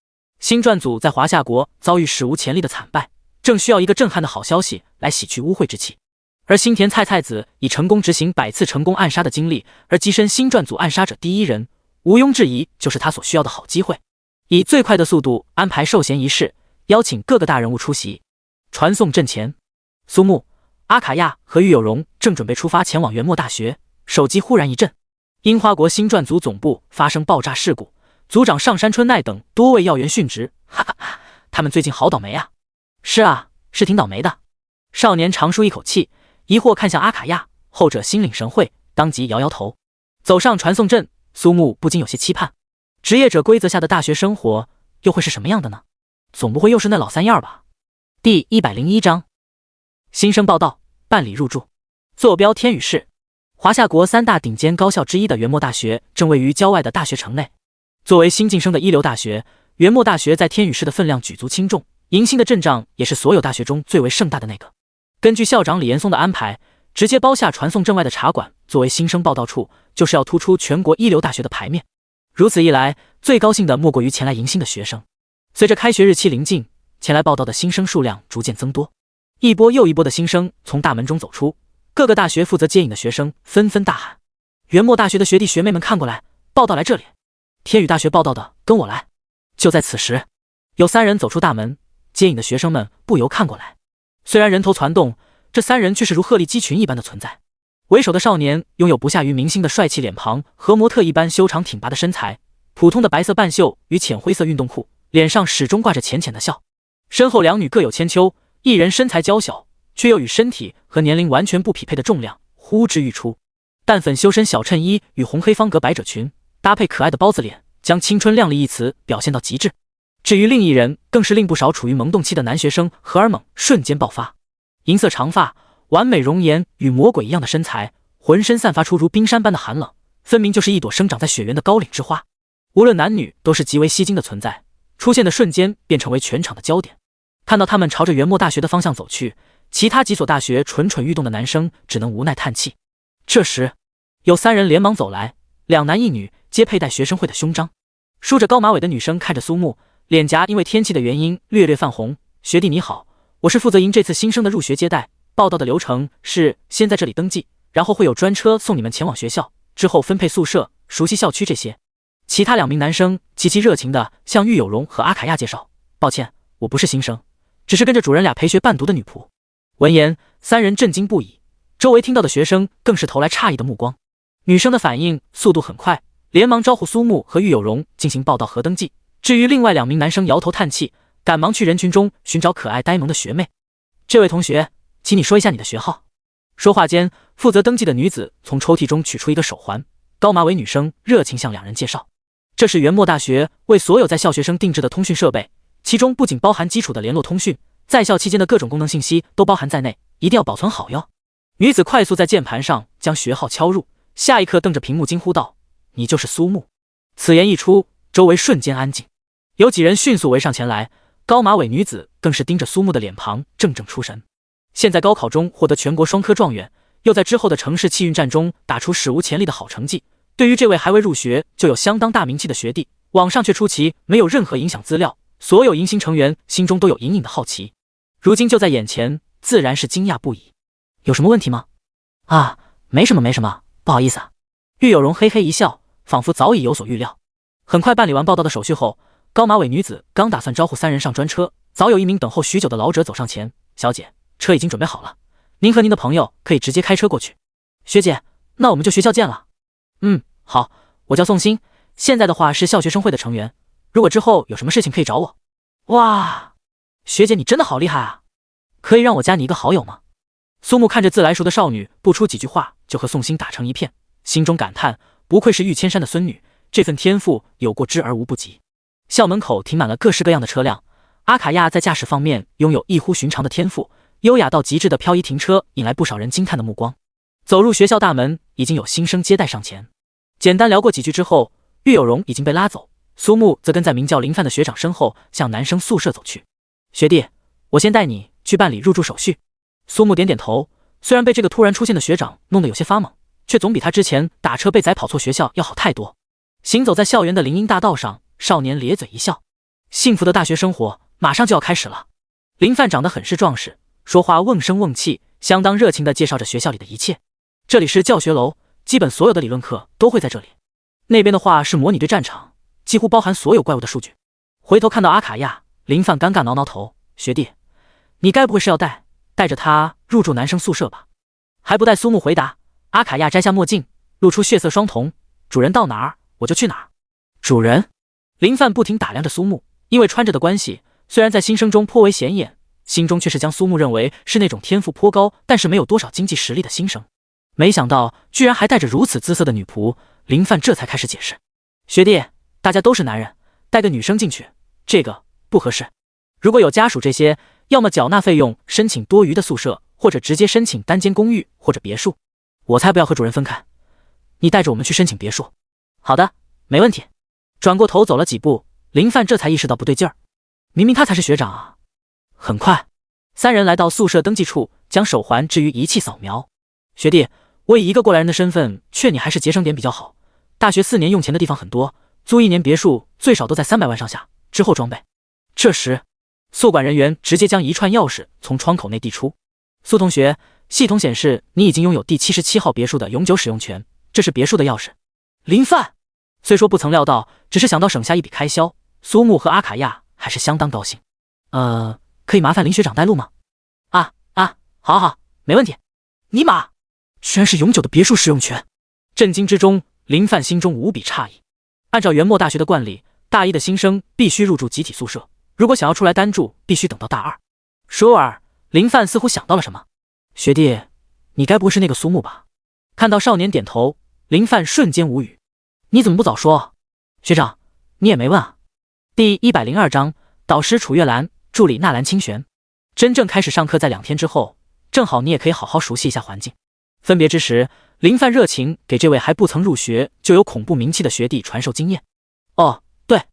星传组在华夏国遭遇史无前例的惨败，正需要一个震撼的好消息来洗去污秽之气。而新田菜子以成功执行100次成功暗杀的经历，而跻身星传组暗杀者第一人，毋庸置疑就是他所需要的好机会。以最快的速度安排授衔仪式，邀请各个大人物出席。传送阵前，苏木、阿卡亚和玉有容正准备出发前往元墨大学，手机忽然一震，樱花国星传组总部发生爆炸事故，组长上山春奈等多位要员殉职，哈哈哈，他们最近好倒霉啊！是啊，是挺倒霉的。少年长舒一口气，疑惑看向阿卡亚，后者心领神会，当即摇摇头。走上传送阵，苏木不禁有些期盼，职业者规则下的大学生活又会是什么样的呢？总不会又是那老三样吧？第101章，新生报到，办理入住。坐标天宇市，华夏国3大顶尖高校之一的元墨大学正位于郊外的大学城内。作为新晋升的一流大学，元墨大学在天宇市的分量举足轻重，迎新的阵仗也是所有大学中最为盛大的那个。根据校长李岩松的安排，直接包下传送阵外的茶馆作为新生报到处，就是要突出全国一流大学的牌面。如此一来，最高兴的莫过于前来迎新的学生。随着开学日期临近，前来报到的新生数量逐渐增多，一波又一波的新生从大门中走出，各个大学负责接引的学生纷纷大喊：元墨大学的学弟学妹们看过来，报到来这里！天宇大学报到的跟我来！就在此时，有3人走出大门，接引的学生们不由看过来。虽然人头攒动，这3人却是如鹤立鸡群一般的存在。为首的少年拥有不下于明星的帅气脸庞和模特一般修长挺拔的身材，普通的白色半袖与浅灰色运动裤，脸上始终挂着浅浅的笑。身后2女各有千秋，一人身材娇小，却又与身体和年龄完全不匹配的重量呼之欲出。淡粉修身小衬衣与红黑方格百褶裙搭配可爱的包子脸，将青春靓丽一词表现到极致。至于另一人，更是令不少处于萌动期的男学生荷尔蒙瞬间爆发。银色长发，完美容颜与魔鬼一样的身材，浑身散发出如冰山般的寒冷，分明就是一朵生长在雪原的高岭之花。无论男女，都是极为吸睛的存在，出现的瞬间便成为全场的焦点。看到他们朝着元墨大学的方向走去，其他几所大学蠢蠢欲动的男生只能无奈叹气。这时，有3人连忙走来，2男1女，皆佩戴学生会的胸章。梳着高马尾的女生看着苏木，脸颊因为天气的原因略略泛红。学弟你好，我是负责迎这次新生的入学接待，报到的流程是先在这里登记，然后会有专车送你们前往学校，之后分配宿舍，熟悉校区这些。其他2名男生极其热情地向玉有容和阿卡亚介绍，抱歉，我不是新生，只是跟着主人俩陪学伴读的女仆。闻言，3人震惊不已，周围听到的学生更是投来诧异的目光。女生的反应速度很快，连忙招呼苏木和玉有容进行报到和登记。至于另外2名男生摇头叹气，赶忙去人群中寻找可爱呆萌的学妹。这位同学，请你说一下你的学号。说话间，负责登记的女子从抽屉中取出一个手环，高马尾女生热情向2人介绍，这是元墨大学为所有在校学生定制的通讯设备，其中不仅包含基础的联络通讯，在校期间的各种功能信息都包含在内，一定要保存好哟。女子快速在键盘上将学号敲入，下一刻瞪着屏幕惊呼道：你就是苏木！此言一出，周围瞬间安静，有几人迅速围上前来，高马尾女子更是盯着苏木的脸庞怔怔出神。现在高考中获得全国双科状元，又在之后的城市气运战中打出史无前例的好成绩，对于这位还未入学就有相当大名气的学弟，网上却出其没有任何影响资料，所有迎新成员心中都有隐隐的好奇。如今就在眼前，自然是惊讶不已。有什么问题吗？啊，没什么没什么，不好意思啊。岳有容嘿嘿一笑，仿佛早已有所预料。很快办理完报到的手续后，高马尾女子刚打算招呼三人上专车，早有一名等候许久的老者走上前：“小姐，车已经准备好了，您和您的朋友可以直接开车过去。”学姐，那我们就学校见了。好，我叫宋鑫，现在的话是校学生会的成员，如果之后有什么事情可以找我。哇，学姐你真的好厉害啊！可以让我加你一个好友吗？苏木看着自来熟的少女，不出几句话就和宋鑫打成一片，心中感叹，不愧是玉千山的孙女，这份天赋有过之而无不及。校门口停满了各式各样的车辆，阿卡亚在驾驶方面拥有异乎寻常的天赋，优雅到极致的漂移停车引来不少人惊叹的目光。走入学校大门，已经有新生接待上前。简单聊过几句之后，岳有容已经被拉走，苏木则跟在名叫林范的学长身后向男生宿舍走去。学弟，我先带你去办理入住手续。苏木点点头，虽然被这个突然出现的学长弄得有些发懵，却总比他之前打车被宰跑错学校要好太多。行走在校园的林荫大道上，少年咧嘴一笑，幸福的大学生活马上就要开始了。林范长得很是壮实，说话瓮声瓮气，相当热情地介绍着学校里的一切。这里是教学楼，基本所有的理论课都会在这里。那边的话是模拟对战场，几乎包含所有怪物的数据。回头看到阿卡亚，林范尴尬挠挠头：“学弟，你该不会是要带着他入住男生宿舍吧？”还不待苏木回答，阿卡亚摘下墨镜，露出血色双瞳：“主人到哪儿，我就去哪儿。”主人？林范不停打量着苏木，因为穿着的关系，虽然在新生中颇为显眼，心中却是将苏木认为是那种天赋颇高，但是没有多少经济实力的新生。没想到居然还带着如此姿色的女仆，林范这才开始解释：“学弟，大家都是男人，带个女生进去，这个不合适。如果有家属这些，要么缴纳费用申请多余的宿舍，或者直接申请单间公寓或者别墅。我才不要和主人分开，你带着我们去申请别墅。”“好的，没问题。”转过头走了几步，林范这才意识到不对劲儿，明明他才是学长啊。很快，三人来到宿舍登记处，将手环置于仪器扫描。“学弟，我以一个过来人的身份劝你还是节省点比较好，大学4年用钱的地方很多，租1年别墅最少都在300万上下，之后装备。”这时宿管人员直接将一串钥匙从窗口内递出。“苏同学，系统显示你已经拥有第77号别墅的永久使用权，这是别墅的钥匙。”林范虽说不曾料到，只是想到省下一笔开销，苏木和阿卡亚还是相当高兴。可以麻烦林学长带路吗？”“好，没问题。”“尼玛，居然是永久的别墅使用权！”震惊之中，林范心中无比诧异。按照元墨大学的惯例，大一的新生必须入住集体宿舍，如果想要出来单住，必须等到大2。倏尔，林范似乎想到了什么：“学弟，你该不会是那个苏木吧？”看到少年点头，林范瞬间无语：“你怎么不早说？学长，你也没问啊。”第102章，导师楚月兰，助理纳兰清玄。真正开始上课在2天之后，正好你也可以好好熟悉一下环境。分别之时，林范热情给这位还不曾入学就有恐怖名气的学弟传授经验。“哦，对，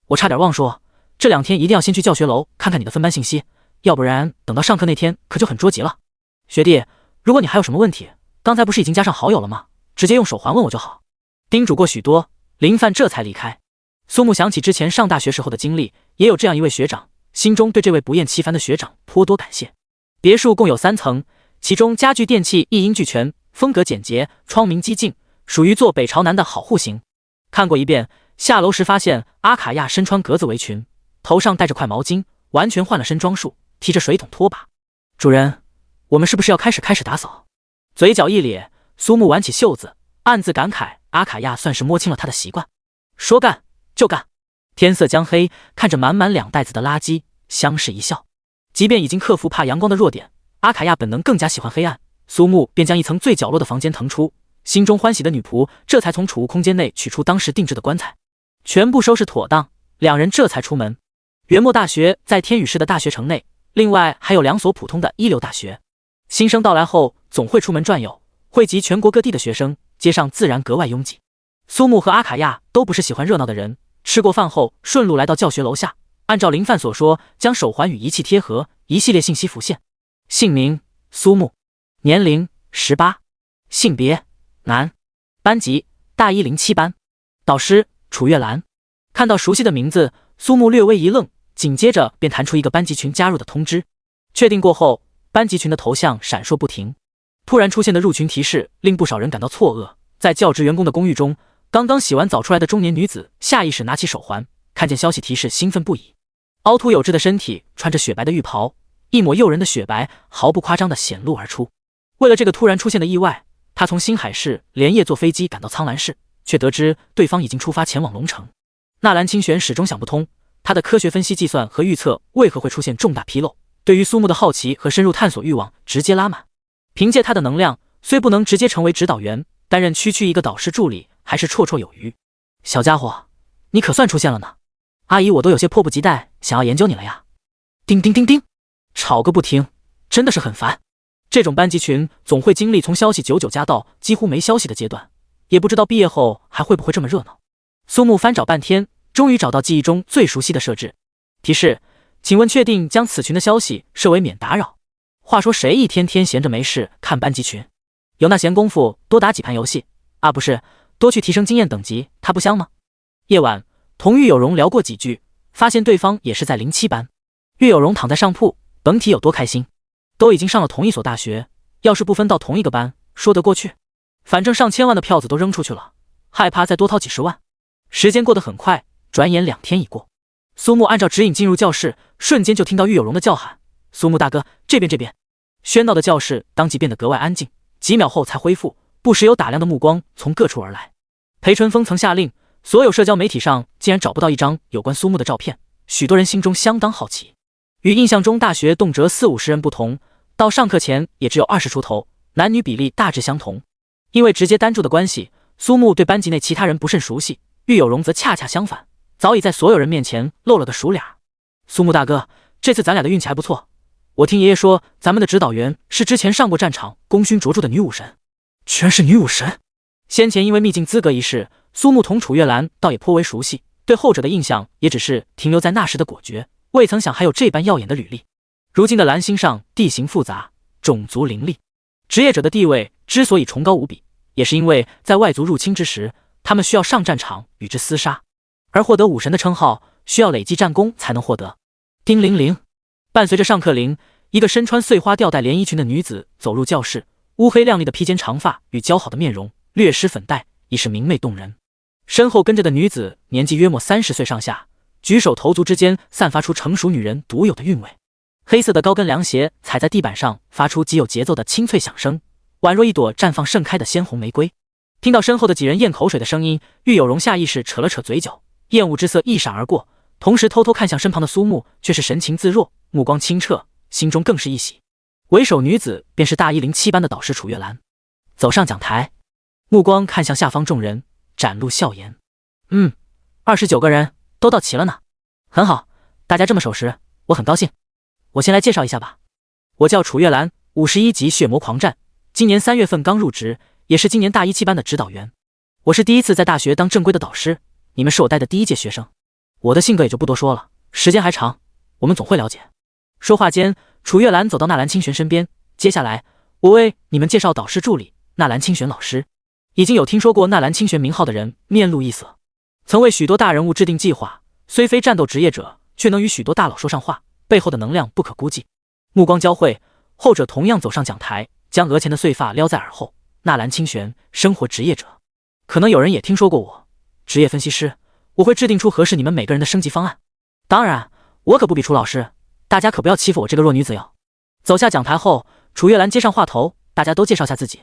我差点忘说，这2天一定要先去教学楼看看你的分班信息，要不然等到上课那天可就很捉急了。学弟，如果你还有什么问题，刚才不是已经加上好友了吗？直接用手环问我就好。”叮嘱过许多，林范这才离开。苏木想起之前上大学时候的经历，也有这样一位学长，心中对这位不厌其烦的学长颇多感谢。别墅共有3层，其中家具电器一应俱全，风格简洁，窗明几净，属于坐北朝南的好户型。看过一遍，下楼时发现阿卡亚身穿格子围裙，头上戴着块毛巾，完全换了身装束，提着水桶拖把。“主人，我们是不是要开始打扫？”嘴角一咧，苏木挽起袖子，暗自感慨阿卡亚算是摸清了他的习惯，说干就干。天色将黑，看着满满2袋子的垃圾，相视一笑。即便已经克服怕阳光的弱点，阿卡亚本能更加喜欢黑暗，苏木便将一层最角落的房间腾出。心中欢喜的女仆这才从储物空间内取出当时定制的棺材，全部收拾妥当，2人这才出门。元墨大学在天宇市的大学城内，另外还有2所普通的一流大学。新生到来后总会出门转悠，汇集全国各地的学生，街上自然格外拥挤。苏木和阿卡亚都不是喜欢热闹的人，吃过饭后顺路来到教学楼下，按照林范所说，将手环与仪器贴合，一系列信息浮现：姓名苏木，年龄18，性别男，班级大一07班，导师楚月兰。看到熟悉的名字，苏木略微一愣，紧接着便弹出一个班级群加入的通知。确定过后，班级群的头像闪烁不停。突然出现的入群提示令不少人感到错愕。在教职员工的公寓中，刚刚洗完澡出来的中年女子下意识拿起手环，看见消息提示兴奋不已。凹凸有致的身体，穿着雪白的浴袍，一抹诱人的雪白毫不夸张地显露而出。为了这个突然出现的意外，他从新海市连夜坐飞机赶到苍兰市，却得知对方已经出发前往龙城。纳兰清玄始终想不通，他的科学分析计算和预测为何会出现重大纰漏，对于苏木的好奇和深入探索欲望直接拉满。凭借他的能量，虽不能直接成为指导员，担任区一个导师助理还是绰绰有余。小家伙，你可算出现了呢！阿姨我都有些迫不及待想要研究你了呀。叮叮叮叮，吵个不停，真的是很烦。这种班级群总会经历从消息99加到几乎没消息的阶段，也不知道毕业后还会不会这么热闹。苏木翻找半天，终于找到记忆中最熟悉的设置。提示：请问确定将此群的消息设为免打扰？话说谁一天天闲着没事看班级群？有那闲工夫多打几盘游戏啊，不是，多去提升经验等级，他不香吗？夜晚同狱有容聊过几句，发现对方也是在07班。狱有容躺在上铺，甭提有多开心。都已经上了同一所大学，要是不分到同一个班，说得过去。反正上千万的票子都扔出去了，害怕再多掏几十万。时间过得很快，转眼2天已过。苏木按照指引进入教室，瞬间就听到狱有容的叫喊：苏木大哥，这边这边！喧闹的教室当即变得格外安静，几秒后才恢复，不时有打量的目光从各处而来。裴春风曾下令，所有社交媒体上竟然找不到一张有关苏木的照片，许多人心中相当好奇。与印象中大学动辄40-50人不同，到上课前也只有20出头，男女比例大致相同。因为直接单住的关系，苏木对班级内其他人不甚熟悉，狱有容则恰恰相反，早已在所有人面前露了个熟脸。苏木大哥，这次咱俩的运气还不错，我听爷爷说咱们的指导员是之前上过战场功勋卓著的女武神。居然是女武神！先前因为秘境资格一事，苏木同楚月兰倒也颇为熟悉，对后者的印象也只是停留在那时的果决，未曾想还有这般耀眼的履历。如今的蓝星上地形复杂，种族林立，职业者的地位之所以崇高无比，也是因为在外族入侵之时，他们需要上战场与之厮杀，而获得武神的称号需要累积战功才能获得。叮铃铃，伴随着上课铃，一个身穿碎花吊带连衣裙的女子走入教室，乌黑亮丽的披肩长发与姣好的面容，略施粉黛已是明媚动人。身后跟着的女子年纪约莫30岁上下，举手投足之间散发出成熟女人独有的韵味。黑色的高跟凉鞋踩在地板上，发出极有节奏的清脆响声，宛若一朵绽放盛开的鲜红玫瑰。听到身后的几人咽口水的声音，狱有容下意识扯了扯嘴角，厌恶之色一闪而过，同时偷偷看向身旁的苏木，却是神情自若，目光清澈，心中更是一喜。为首女子便是大一07班的导师楚月兰，走上讲台，目光看向下方众人，展露笑颜。29个人都到齐了呢，很好，大家这么守时，我很高兴。我先来介绍一下吧，我叫楚月兰，51级血魔狂战，今年3月份刚入职，也是今年大17班的指导员。我是第一次在大学当正规的导师，你们是我带的第1届学生。我的性格也就不多说了，时间还长，我们总会了解。说话间，楚月兰走到纳兰清玄身边，接下来我为你们介绍导师助理纳兰清玄老师。已经有听说过纳兰清玄名号的人面露异色，曾为许多大人物制定计划，虽非战斗职业者，却能与许多大佬说上话，背后的能量不可估计。目光交汇，后者同样走上讲台，将额前的碎发撩在耳后。纳兰清玄，生活职业者。可能有人也听说过我，职业分析师，我会制定出合适你们每个人的升级方案。当然，我可不比楚老师，大家可不要欺负我这个弱女子哟。走下讲台后，楚月兰接上话头，大家都介绍下自己。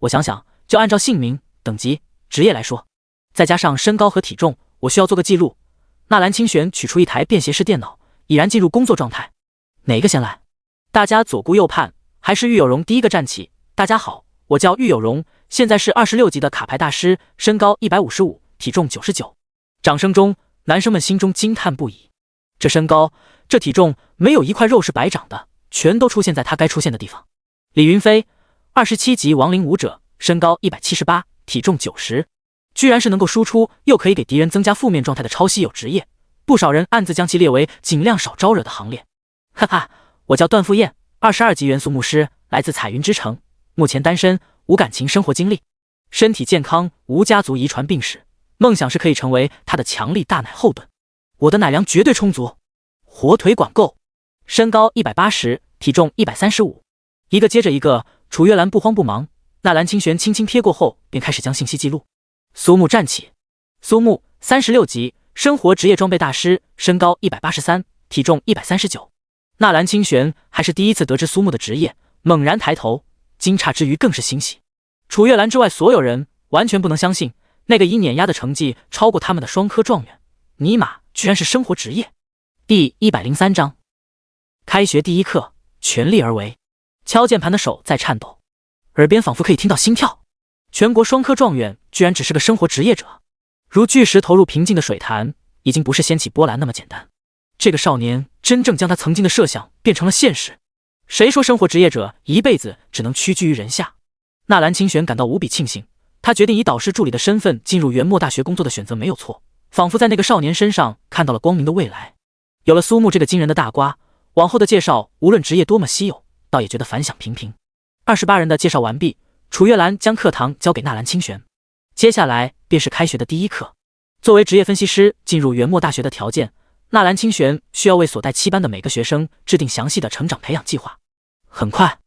我想想，就按照姓名、等级、职业来说，再加上身高和体重，我需要做个记录。纳兰清玄取出一台便携式电脑，已然进入工作状态。哪个先来？大家左顾右盼，还是狱有容第一个站起。大家好，我叫狱有容，现在是26级的卡牌大师，身高155，体重99。掌声中，男生们心中惊叹不已。这身高，这体重，没有一块肉是白长的，全都出现在他该出现的地方。李云飞，27级亡灵武者，身高178，体重90，居然是能够输出又可以给敌人增加负面状态的超稀有职业，不少人暗自将其列为尽量少招惹的行列。哈哈，我叫段富燕，22级元素牧师，来自彩云之城，目前单身，无感情生活经历，身体健康，无家族遗传病史，梦想是可以成为他的强力大奶后盾。我的奶量绝对充足，火腿管够。身高180，体重135。一个接着一个，楚月兰不慌不忙，纳兰清玄轻轻瞥过后，便开始将信息记录。苏木站起，苏木36级，生活职业装备大师，身高183，体重139。纳兰清玄还是第一次得知苏木的职业，猛然抬头，惊诧之余更是欣喜。楚月兰之外所有人完全不能相信，那个以碾压的成绩超过他们的双科状元，尼玛居然是生活职业。第103章，开学第一课，全力而为。敲键盘的手在颤抖，耳边仿佛可以听到心跳。全国双科状元居然只是个生活职业者，如巨石投入平静的水潭，已经不是掀起波澜那么简单。这个少年真正将他曾经的设想变成了现实。谁说生活职业者一辈子只能屈居于人下？纳兰清玄感到无比庆幸，他决定以导师助理的身份进入元墨大学工作的选择没有错，仿佛在那个少年身上看到了光明的未来。有了苏木这个惊人的大瓜，往后的介绍无论职业多么稀有，倒也觉得反响平平。28人的介绍完毕，楚月兰将课堂交给纳兰清玄，接下来便是开学的第一课。作为职业分析师进入元墨大学的条件，纳兰清玄需要为所带7班的每个学生制定详细的成长培养计划。很快，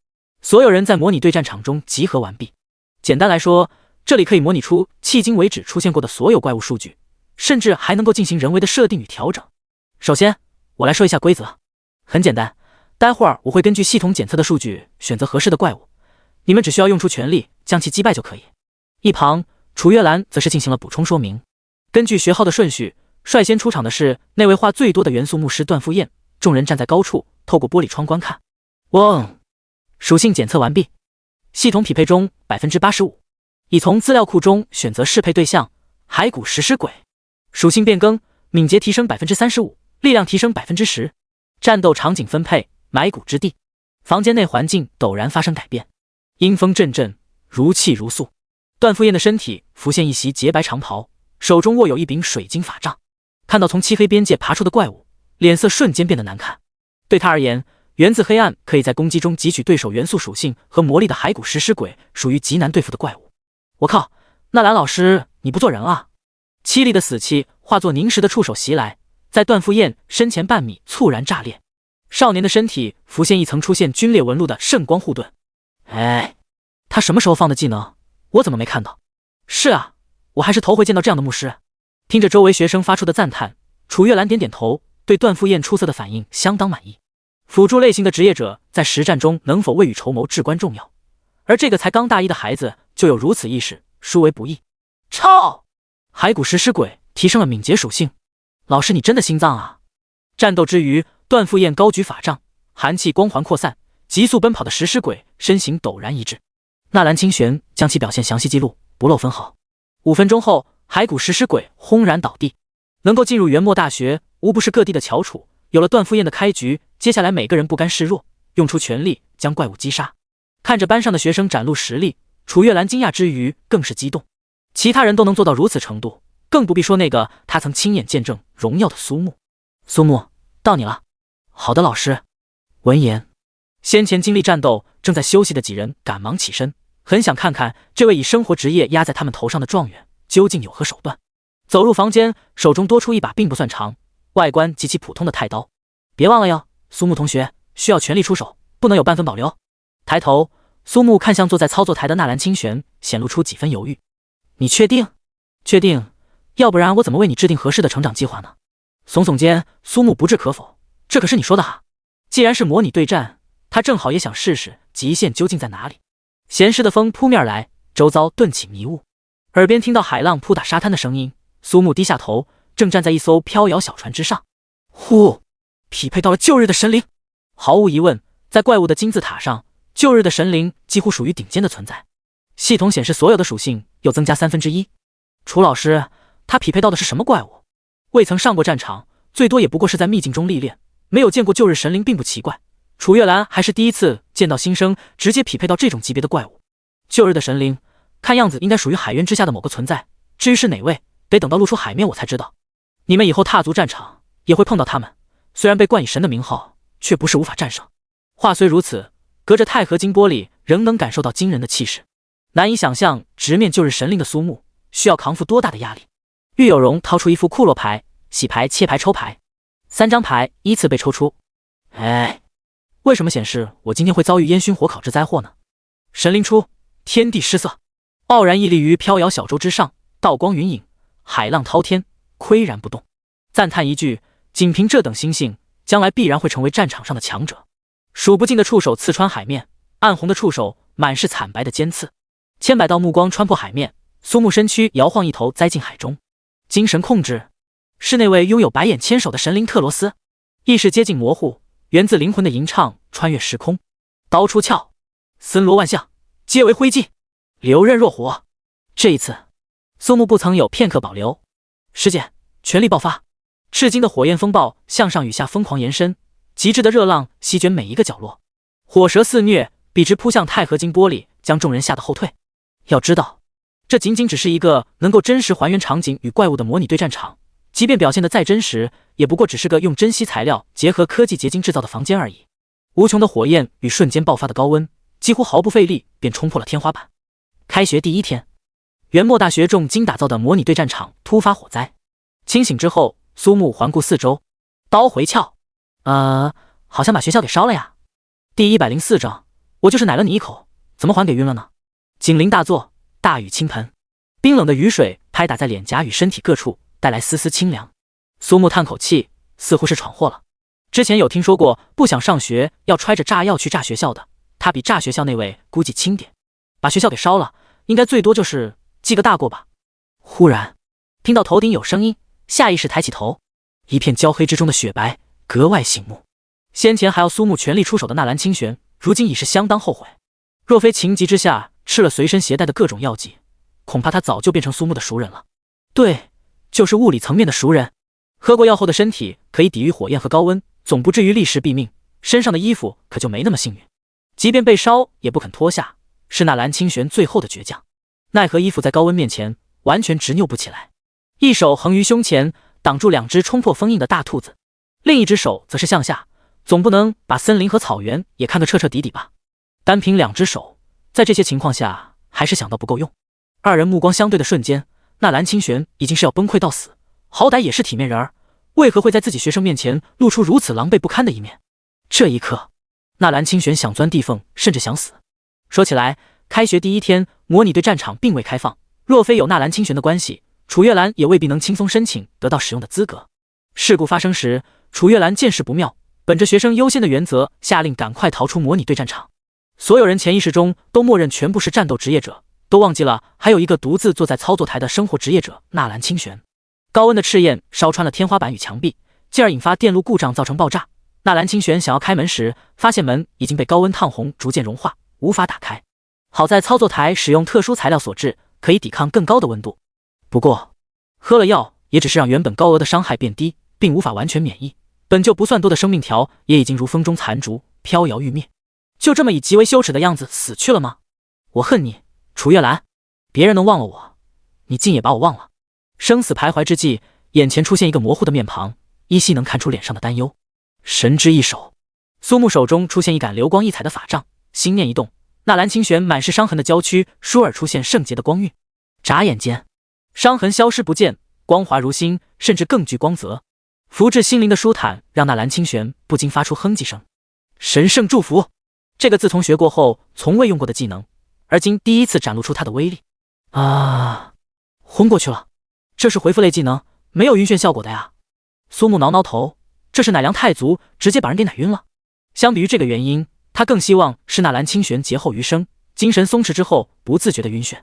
所有人在模拟对战场中集合完毕。简单来说，这里可以模拟出迄今为止出现过的所有怪物数据，甚至还能够进行人为的设定与调整。首先，我来说一下规则。很简单，待会儿我会根据系统检测的数据选择合适的怪物，你们只需要用出全力将其击败就可以。一旁，楚月兰则是进行了补充说明。根据学号的顺序，率先出场的是那位话最多的元素牧师段富彦，众人站在高处，透过玻璃窗观看。嗡，属性检测完毕，系统匹配中 85%， 已从资料库中选择适配对象骸骨食尸鬼，属性变更，敏捷提升 35%， 力量提升 10%， 战斗场景分配埋骨之地。房间内环境陡然发生改变，阴风阵阵，如泣如诉。段富彦的身体浮现一袭洁白长袍，手中握有一柄水晶法杖。看到从漆黑边界爬出的怪物，脸色瞬间变得难看。对他而言，源自黑暗可以在攻击中汲取对手元素属性和魔力的骸骨食尸鬼属于极难对付的怪物。我靠，纳兰老师你不做人啊！凄厉的死气化作凝实的触手袭来，在段富彦身前半米猝然炸裂。少年的身体浮现一层出现皲裂纹路的圣光护盾。哎，他什么时候放的技能？我怎么没看到？是啊，我还是头回见到这样的牧师。听着周围学生发出的赞叹，楚月兰点点头，对段富彦出色的反应相当满意。辅助类型的职业者在实战中能否未雨绸缪至关重要，而这个才刚大一的孩子就有如此意识，殊为不易。操！骸骨食尸鬼提升了敏捷属性，老师你真的心脏啊！战斗之余，段富彦高举法杖，寒气光环扩散，急速奔跑的食尸鬼身形陡然一滞。纳兰清玄将其表现详细记录，不漏分毫。5分钟后，骸骨食尸鬼轰然倒地。能够进入元墨大学，无不是各地的翘楚。有了段富彦的开局，接下来每个人不甘示弱，用出全力将怪物击杀。看着班上的学生展露实力，楚月兰惊讶之余更是激动。其他人都能做到如此程度，更不必说那个他曾亲眼见证荣耀的苏木。苏木，到你了。好的，老师。闻言，先前经历战斗正在休息的几人赶忙起身，很想看看这位以生活职业压在他们头上的状元究竟有何手段。走入房间，手中多出一把并不算长，外观极其普通的太刀。别忘了哟，苏木同学，需要全力出手，不能有半分保留。抬头，苏木看向坐在操作台的纳兰清玄，显露出几分犹豫。你确定？确定，要不然我怎么为你制定合适的成长计划呢？耸耸肩，苏木不置可否。这可是你说的哈。既然是模拟对战，他正好也想试试极限究竟在哪里。咸湿的风扑面来，周遭顿起迷雾，耳边听到海浪扑打沙滩的声音。苏木低下头，正站在一艘飘摇小船之上。呼，匹配到了旧日的神灵。毫无疑问，在怪物的金字塔上，旧日的神灵几乎属于顶尖的存在。系统显示所有的属性又增加1/3。楚老师，他匹配到的是什么怪物？未曾上过战场，最多也不过是在秘境中历练，没有见过旧日神灵并不奇怪。楚月兰还是第一次见到新生直接匹配到这种级别的怪物。旧日的神灵，看样子应该属于海渊之下的某个存在，至于是哪位，得等到露出海面我才知道。你们以后踏足战场也会碰到他们，虽然被冠以神的名号，却不是无法战胜。话虽如此，隔着钛合金玻璃仍能感受到惊人的气势，难以想象直面旧日神灵的苏木需要扛负多大的压力。玉有容掏出一副库洛牌，洗牌、切牌、抽牌，3张牌依次被抽出。哎，为什么显示我今天会遭遇烟熏火烤之灾祸呢？神灵出，天地失色，傲然屹立于飘摇小舟之上，道光云影，海浪滔天，岿然不动。赞叹一句，仅凭这等心性，将来必然会成为战场上的强者。数不尽的触手刺穿海面，暗红的触手满是惨白的尖刺，千百道目光穿破海面，苏木身躯摇晃一头栽进海中。精神控制，是那位拥有白眼千手的神灵特罗斯。意识接近模糊，源自灵魂的吟唱穿越时空。刀出鞘，森罗万象，皆为灰烬，流刃若火。这一次，苏木不曾有片刻保留，师姐，全力爆发！赤金的火焰风暴向上与下疯狂延伸，极致的热浪席卷每一个角落，火蛇肆虐，笔直扑向钛合金玻璃，将众人吓得后退。要知道，这仅仅只是一个能够真实还原场景与怪物的模拟对战场，即便表现得再真实，也不过只是个用珍稀材料结合科技结晶制造的房间而已。无穷的火焰与瞬间爆发的高温，几乎毫不费力便冲破了天花板。开学第一天，元末大学重金打造的模拟对战场突发火灾。清醒之后，苏木环顾四周，刀回鞘，好像把学校给烧了呀。第104章，我就是奶了你一口，怎么还给晕了呢？警铃大作，大雨倾盆，冰冷的雨水拍打在脸颊与身体各处，带来丝丝清凉。苏木叹口气，似乎是闯祸了。之前有听说过不想上学要揣着炸药去炸学校的，他比炸学校那位估计轻点，把学校给烧了，应该最多就是记个大过吧。忽然听到头顶有声音，下意识抬起头，一片焦黑之中的雪白格外醒目。先前还要苏木全力出手的纳兰清玄，如今已是相当后悔。若非情急之下吃了随身携带的各种药剂，恐怕他早就变成苏木的熟人了。对，就是物理层面的熟人。喝过药后的身体可以抵御火焰和高温，总不至于立时毙命。身上的衣服可就没那么幸运，即便被烧也不肯脱下，是纳兰清玄最后的倔强。奈何衣服在高温面前完全执拗不起来，一手横于胸前挡住两只冲破封印的大兔子，另一只手则是向下，总不能把森林和草原也看得彻彻底底吧。单凭两只手，在这些情况下还是想到不够用。二人目光相对的瞬间，纳兰清玄已经是要崩溃到死，好歹也是体面人儿，为何会在自己学生面前露出如此狼狈不堪的一面？这一刻，纳兰清玄想钻地缝，甚至想死。说起来，开学第一天，模拟对战场并未开放，若非有纳兰清玄的关系，楚月兰也未必能轻松申请得到使用的资格。事故发生时，楚月兰见势不妙，本着学生优先的原则，下令赶快逃出模拟对战场。所有人潜意识中都默认全部是战斗职业者，都忘记了还有一个独自坐在操作台的生活职业者纳兰清玄。高温的赤焰烧穿了天花板与墙壁，进而引发电路故障，造成爆炸。纳兰清玄想要开门时，发现门已经被高温烫红，逐渐融化，无法打开。好在操作台使用特殊材料所致，可以抵抗更高的温度。不过，喝了药也只是让原本高额的伤害变低，并无法完全免疫。本就不算多的生命条也已经如风中残烛，飘摇欲灭。就这么以极为羞耻的样子死去了吗？我恨你，楚月兰！别人能忘了我，你竟也把我忘了。生死徘徊之际，眼前出现一个模糊的面庞，依稀能看出脸上的担忧。神之一手，苏木手中出现一杆流光溢彩的法杖，心念一动，纳兰清玄满是伤痕的娇躯倏尔出现圣洁的光晕，眨眼间，伤痕消失不见，光滑如新，甚至更具光泽。福至心灵的舒坦让纳兰清玄不禁发出哼唧声。神圣祝福，这个自从学过后从未用过的技能，而今第一次展露出它的威力。昏过去了。这是回复类技能，没有晕眩效果的呀。苏木挠挠头，这是奶量太足，直接把人给奶晕了。相比于这个原因，他更希望是纳兰清玄劫后余生，精神松弛之后不自觉的晕眩。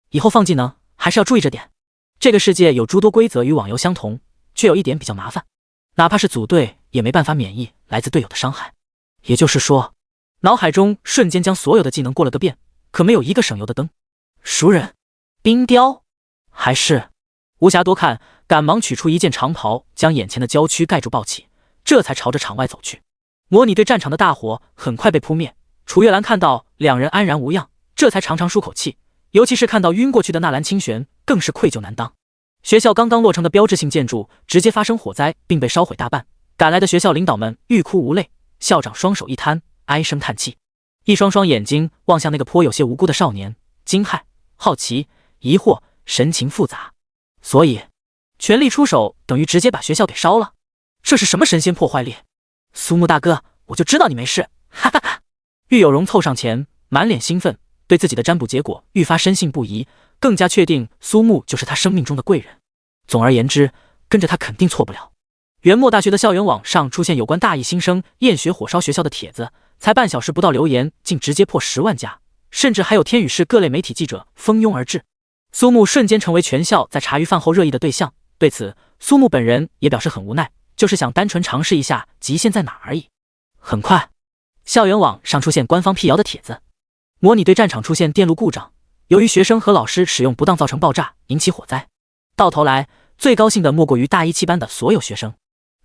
以后放技能还是要注意这点。这个世界有诸多规则与网游相同，却有一点比较麻烦，哪怕是组队也没办法免疫来自队友的伤害。也就是说，脑海中瞬间将所有的技能过了个遍，可没有一个省油的灯。熟人，冰雕，还是……无暇多看，赶忙取出一件长袍，将眼前的娇躯盖住抱起，这才朝着场外走去。模拟对战场的大火很快被扑灭，楚月兰看到两人安然无恙，这才长长舒口气。尤其是看到晕过去的纳兰清玄，更是愧疚难当。学校刚刚落成的标志性建筑直接发生火灾，并被烧毁大半。赶来的学校领导们欲哭无泪，校长双手一摊，唉声叹气，一双双眼睛望向那个颇有些无辜的少年，惊骇、好奇、疑惑，神情复杂。所以，全力出手等于直接把学校给烧了，这是什么神仙破坏力？苏木大哥，我就知道你没事，哈哈哈。玉有容凑上前，满脸兴奋，对自己的占卜结果愈发深信不疑，更加确定苏木就是他生命中的贵人。总而言之，跟着他肯定错不了。元墨大学的校园网上出现有关大一新生厌学火烧学校的帖子，才半小时不到，留言竟直接破10万加，甚至还有天宇市各类媒体记者蜂拥而至。苏木瞬间成为全校在茶余饭后热议的对象。对此，苏木本人也表示很无奈，就是想单纯尝试一下极限在哪而已。很快，校园网上出现官方辟谣的帖子，模拟对战场出现电路故障，由于学生和老师使用不当造成爆炸，引起火灾。到头来，最高兴的莫过于大一7班的所有学生。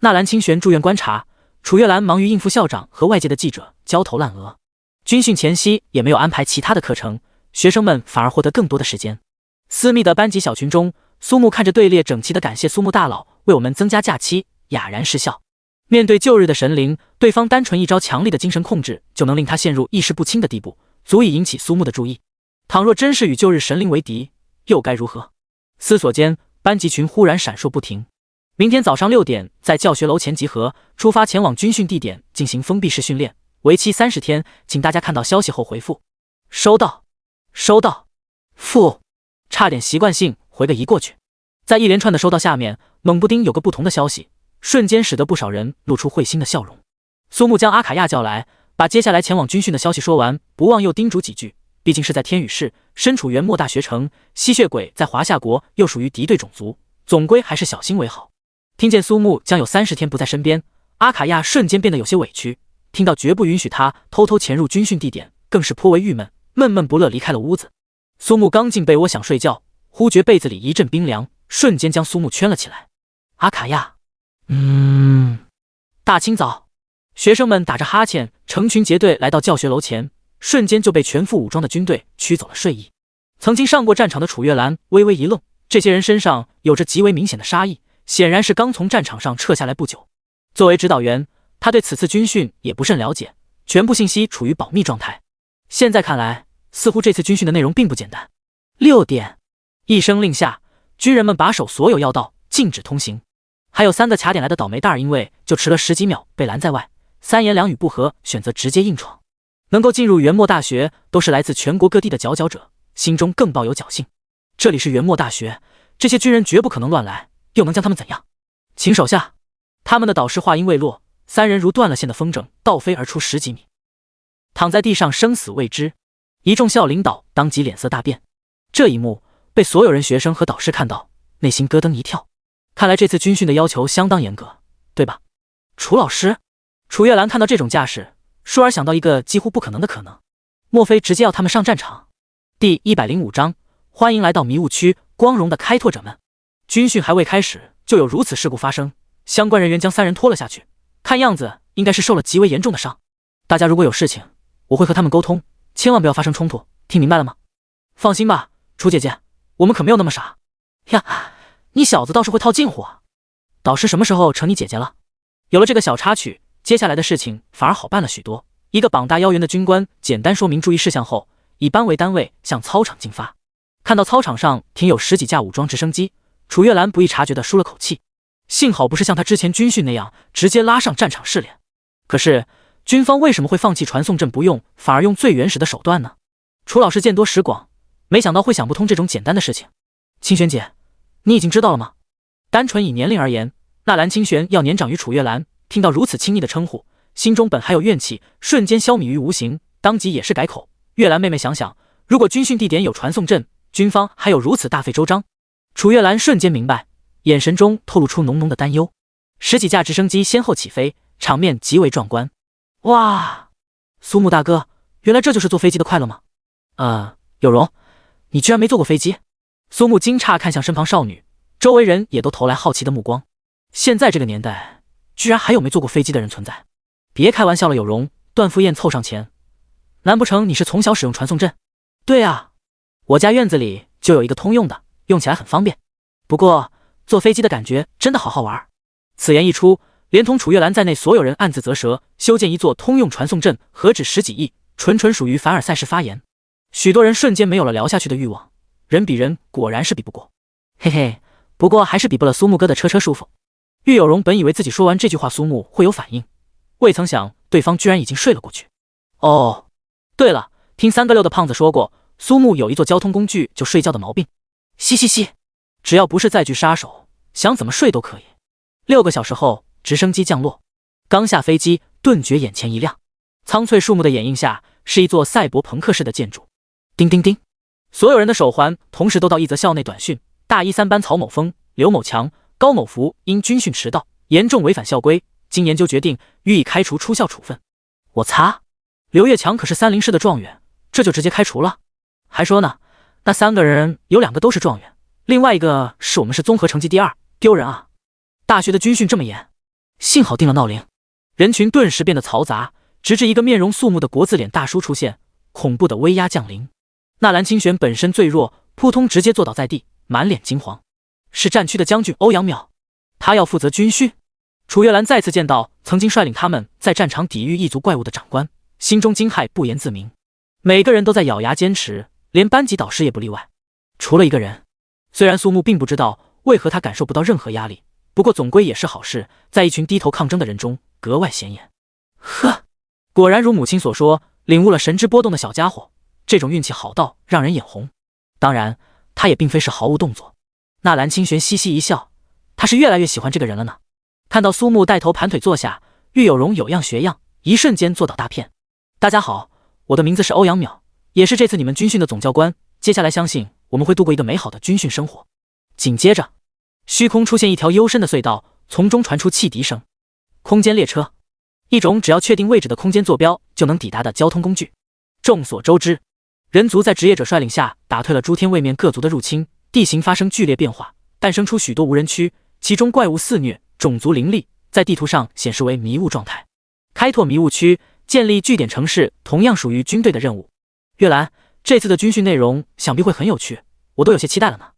纳兰清玄住院观察，楚月兰忙于应付校长和外界的记者，焦头烂额。军训前夕也没有安排其他的课程，学生们反而获得更多的时间。私密的班级小群中，苏木看着队列整齐的感谢苏木大佬为我们增加假期，哑然失笑。面对旧日的神灵，对方单纯一招强力的精神控制就能令他陷入意识不清的地步，足以引起苏木的注意。倘若真是与旧日神灵为敌，又该如何？思索间，班级群忽然闪烁不停。明天早上6点在教学楼前集合，出发前往军训地点进行封闭式训练，为期30天，请大家看到消息后回复。收到，收到，父。差点习惯性回个一过去。在一连串的收到下面，猛不丁有个不同的消息，瞬间使得不少人露出会心的笑容。苏木将阿卡亚叫来，把接下来前往军训的消息说完，不忘又叮嘱几句，毕竟是在天宇市，身处元墨大学城，吸血鬼在华夏国又属于敌对种族，总归还是小心为好。听见苏木将有30天不在身边，阿卡亚瞬间变得有些委屈，听到绝不允许他偷偷潜入军训地点，更是颇为郁闷，闷闷不乐离开了屋子。苏木刚进被窝想睡觉，忽觉被子里一阵冰凉，瞬间将苏木圈了起来。阿卡亚，大清早，学生们打着哈欠，成群结队来到教学楼前，瞬间就被全副武装的军队驱走了睡意。曾经上过战场的楚月兰微微一愣，这些人身上有着极为明显的杀意，显然是刚从战场上撤下来不久。作为指导员，他对此次军训也不甚了解，全部信息处于保密状态。现在看来，似乎这次军训的内容并不简单。6点，一声令下，军人们把守所有要道，禁止通行。还有3个卡点来的倒霉蛋儿，因为就迟了10几秒被拦在外，3言2语不合，选择直接硬闯。能够进入元墨大学，都是来自全国各地的佼佼者，心中更抱有侥幸。这里是元墨大学，这些军人绝不可能乱来，又能将他们怎样？请手下。他们的导师话音未落，3人如断了线的风筝倒飞而出10几米，躺在地上生死未知。一众校领导当即脸色大变，这一幕被所有人、学生和导师看到，内心咯噔一跳。看来这次军训的要求相当严格，对吧？楚老师，楚月兰看到这种架势，倏尔想到一个几乎不可能的可能，莫非直接要他们上战场？第105章，欢迎来到迷雾区，光荣的开拓者们。军训还未开始，就有如此事故发生，相关人员将3人拖了下去，看样子应该是受了极为严重的伤。大家如果有事情，我会和他们沟通，千万不要发生冲突，听明白了吗？放心吧，楚姐姐，我们可没有那么傻。呀，你小子倒是会套近乎啊！导师什么时候成你姐姐了？有了这个小插曲，接下来的事情反而好办了许多。一个膀大腰圆的军官简单说明注意事项后，以班为单位向操场进发。看到操场上停有10几架武装直升机，楚月兰不易察觉地舒了口气，幸好不是像他之前军训那样直接拉上战场试炼。可是军方为什么会放弃传送阵不用，反而用最原始的手段呢？楚老师见多识广，没想到会想不通这种简单的事情。清玄姐，你已经知道了吗？单纯以年龄而言，纳兰清玄要年长于楚月兰，听到如此亲昵的称呼，心中本还有怨气，瞬间消弭于无形，当即也是改口。月兰妹妹想想，如果军训地点有传送阵，军方还有如此大费周章？楚月兰瞬间明白，眼神中透露出浓浓的担忧。10几架直升机先后起飞，场面极为壮观。哇，苏木大哥，原来这就是坐飞机的快乐吗？有容，你居然没坐过飞机？苏木惊诧看向身旁少女，周围人也都投来好奇的目光。现在这个年代，居然还有没坐过飞机的人存在？别开玩笑了，有容。段富燕凑上前，难不成你是从小使用传送阵？对啊，我家院子里就有一个通用的，用起来很方便。不过坐飞机的感觉真的好好玩。此言一出，连同楚月兰在内所有人暗自啧舌，修建一座通用传送阵何止10几亿，纯属于凡尔赛式发言。许多人瞬间没有了聊下去的欲望，人比人果然是比不过。嘿嘿，不过还是比不了苏木哥的车舒服。玉有容本以为自己说完这句话苏木会有反应，未曾想对对方居然已经睡了过去。哦，对了，听3个6的胖子说过，苏木有一坐交通工具就睡觉的毛病。嘻嘻嘻，只要不是载具杀手，想怎么睡都可以。6个小时后，直升机降落，刚下飞机，顿觉眼前一亮。苍翠树木的掩映下，是一座赛博朋克式的建筑。叮叮叮，所有人的手环同时都到一则校内短讯：大一3班曹某峰、刘某强、高某福因军训迟到，严重违反校规，经研究决定予以开除出校处分。我擦，刘业强可是30市的状元，这就直接开除了？还说呢，那3个人有2个都是状元，另外一个是我们市综合成绩第2，丢人啊！大学的军训这么严，幸好定了闹铃。人群顿时变得嘈杂，直至一个面容肃穆的国字脸大叔出现，恐怖的威压降临。纳兰清玄本身最弱，扑通直接坐倒在地，满脸惊惶。是战区的将军欧阳淼，他要负责军训。楚月兰再次见到曾经率领他们在战场抵御异族怪物的长官，心中惊骇不言自明。每个人都在咬牙坚持，连班级导师也不例外。除了一个人，虽然苏木并不知道为何他感受不到任何压力，不过总归也是好事，在一群低头抗争的人中格外显眼。呵，果然如母亲所说，领悟了神之波动的小家伙，这种运气好到让人眼红。当然，他也并非是毫无动作。纳兰清玄嘻嘻一笑，他是越来越喜欢这个人了呢。看到苏木带头盘腿坐下，玉有容有样学样，一瞬间坐倒大片。大家好，我的名字是欧阳淼，也是这次你们军训的总教官。接下来相信我们会度过一个美好的军训生活。紧接着，虚空出现一条幽深的隧道，从中传出汽笛声。空间列车，一种只要确定位置的空间坐标就能抵达的交通工具。众所周知，人族在职业者率领下打退了诸天位面各族的入侵，地形发生剧烈变化，诞生出许多无人区，其中怪物肆虐，种族林立，在地图上显示为迷雾状态。开拓迷雾区，建立据点城市，同样属于军队的任务。月兰，这次的军训内容想必会很有趣，我都有些期待了呢。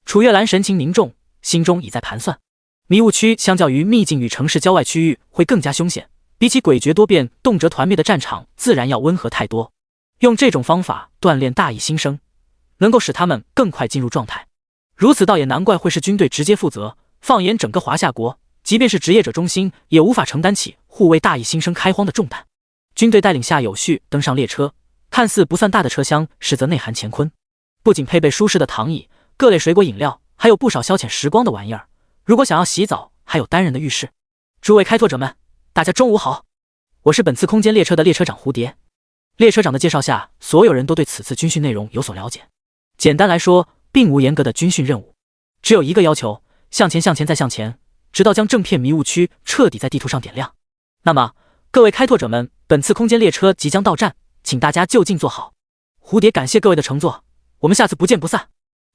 楚月兰神情凝重，心中已在盘算。迷雾区相较于秘境与城市郊外区域会更加凶险，比起诡谲多变、动辄团灭的战场，自然要温和太多。用这种方法锻炼大义新生，能够使他们更快进入状态。如此倒也难怪会是军队直接负责。放眼整个华夏国，即便是职业者中心，也无法承担起护卫大义新生开荒的重担。军队带领下有序登上列车，看似不算大的车厢，实则内含乾坤。不仅配备舒适的躺椅、各类水果饮料，还有不少消遣时光的玩意儿。如果想要洗澡，还有单人的浴室。诸位开拓者们，大家中午好，我是本次空间列车的列车长蝴蝶。列车长的介绍下，所有人都对此次军训内容有所了解。简单来说，并无严格的军训任务，只有一个要求：向前向前再向前，直到将整片迷雾区彻底在地图上点亮。那么各位开拓者们，本次空间列车即将到站，请大家就近坐好。蝴蝶感谢各位的乘坐，我们下次不见不散。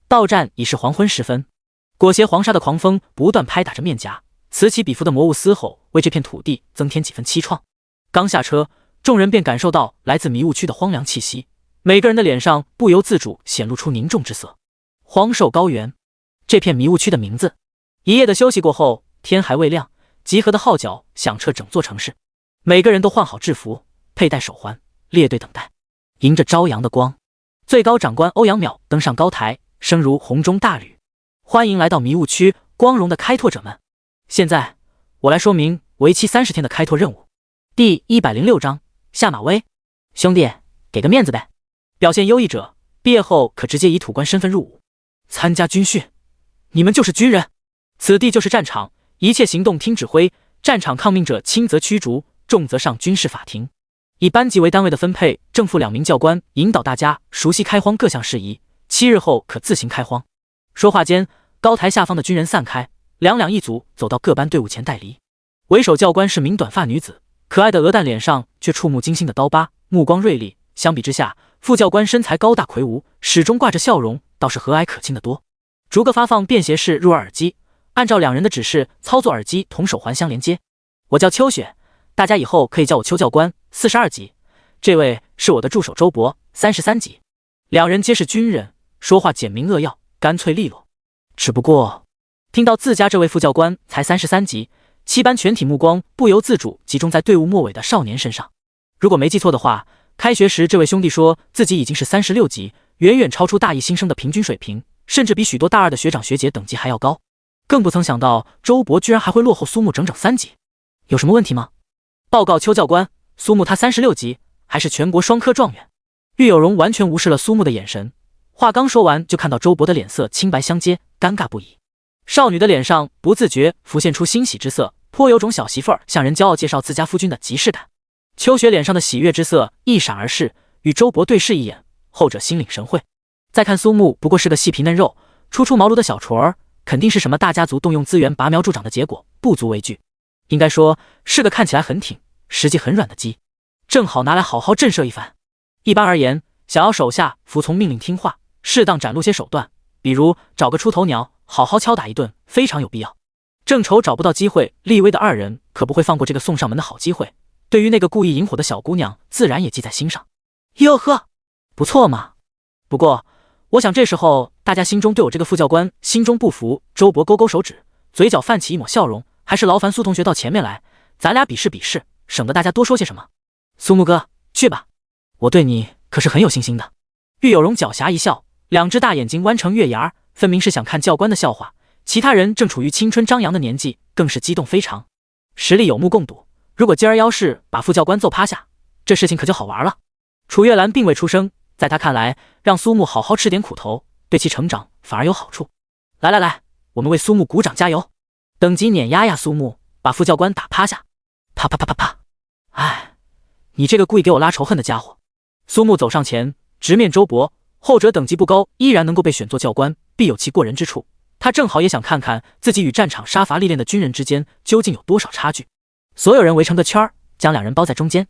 到站已是黄昏时分，裹挟黄沙的狂风不断拍打着面颊，此起彼伏的魔物嘶吼为这片土地增添几分凄怆。刚下车，众人便感受到来自迷雾区的荒凉气息，每个人的脸上不由自主显露出凝重之色。荒兽高原，这片迷雾区的名字。一夜的休息过后，天还未亮，集合的号角响彻整座城市。每个人都换好制服，佩戴手环，列队等待。迎着朝阳的光，最高长官欧阳淼登上高台，声如洪钟大吕：欢迎来到迷雾区光荣的开拓者们！现在我来说明为期30天的开拓任务。第106章下马威。兄弟，给个面子呗！表现优异者，毕业后可直接以土官身份入伍。参加军训，你们就是军人。此地就是战场，一切行动听指挥，战场抗命者轻则驱逐，重则上军事法庭。以班级为单位的分配，正副2名教官引导大家熟悉开荒各项事宜，7日后可自行开荒。说话间，高台下方的军人散开，两两一组走到各班队伍前带离。为首教官是名短发女子，可爱的鹅蛋脸上却触目惊心的刀疤，目光锐利。相比之下，副教官身材高大魁梧，始终挂着笑容，倒是和蔼可亲的多。逐个发放便携式入耳耳机，按照2人的指示操作耳机同手环相连接。我叫秋雪，大家以后可以叫我邱教官，42级。这位是我的助手周博，33级。2人皆是军人，说话简明扼要，干脆利落。只不过听到自家这位副教官才33级，7班全体目光不由自主集中在队伍末尾的少年身上。如果没记错的话，开学时这位兄弟说自己已经是36级，远远超出大一新生的平均水平，甚至比许多大2的学长学姐等级还要高。更不曾想到周博居然还会落后苏木整整3级。有什么问题吗？报告邱教官，苏木他36级，还是全国双科状元。郁有容完全无视了苏木的眼神，话刚说完，就看到周勃的脸色青白相接，尴尬不已。少女的脸上不自觉浮现出欣喜之色，颇有种小媳妇儿向人骄傲介绍自家夫君的即视感。秋雪脸上的喜悦之色一闪而逝，与周勃对视一眼，后者心领神会。再看苏木，不过是个细皮嫩肉、初出茅庐的小雏儿，肯定是什么大家族动用资源拔苗助长的结果，不足为惧。应该说是个看起来很挺，实际很软的鸡，正好拿来好好震慑一番。一般而言，想要手下服从命令听话，适当展露些手段，比如找个出头鸟好好敲打一顿，非常有必要。正愁找不到机会立威的二人可不会放过这个送上门的好机会，对于那个故意引火的小姑娘自然也记在心上。哟呵，不错嘛。不过我想这时候大家心中对我这个副教官心中不服。周勃勾勾手指，嘴角泛起一抹笑容，还是劳烦苏同学到前面来，咱俩比试比试，省得大家多说些什么。苏木哥，去吧，我对你可是很有信心的。郁有容狡黠一笑，两只大眼睛弯成月牙，分明是想看教官的笑话。其他人正处于青春张扬的年纪，更是激动非常。实力有目共睹，如果今儿要是把副教官揍趴下，这事情可就好玩了。楚月兰并未出声，在他看来，让苏木好好吃点苦头，对其成长反而有好处。来来来，我们为苏木鼓掌加油！等级碾压呀，苏木，把副教官打趴下！啪啪啪啪啪！哎，你这个故意给我拉仇恨的家伙！苏木走上前，直面周勃，后者等级不高，依然能够被选做教官，必有其过人之处。他正好也想看看自己与战场杀伐历练的军人之间究竟有多少差距。所有人围成个圈儿，将两人包在中间。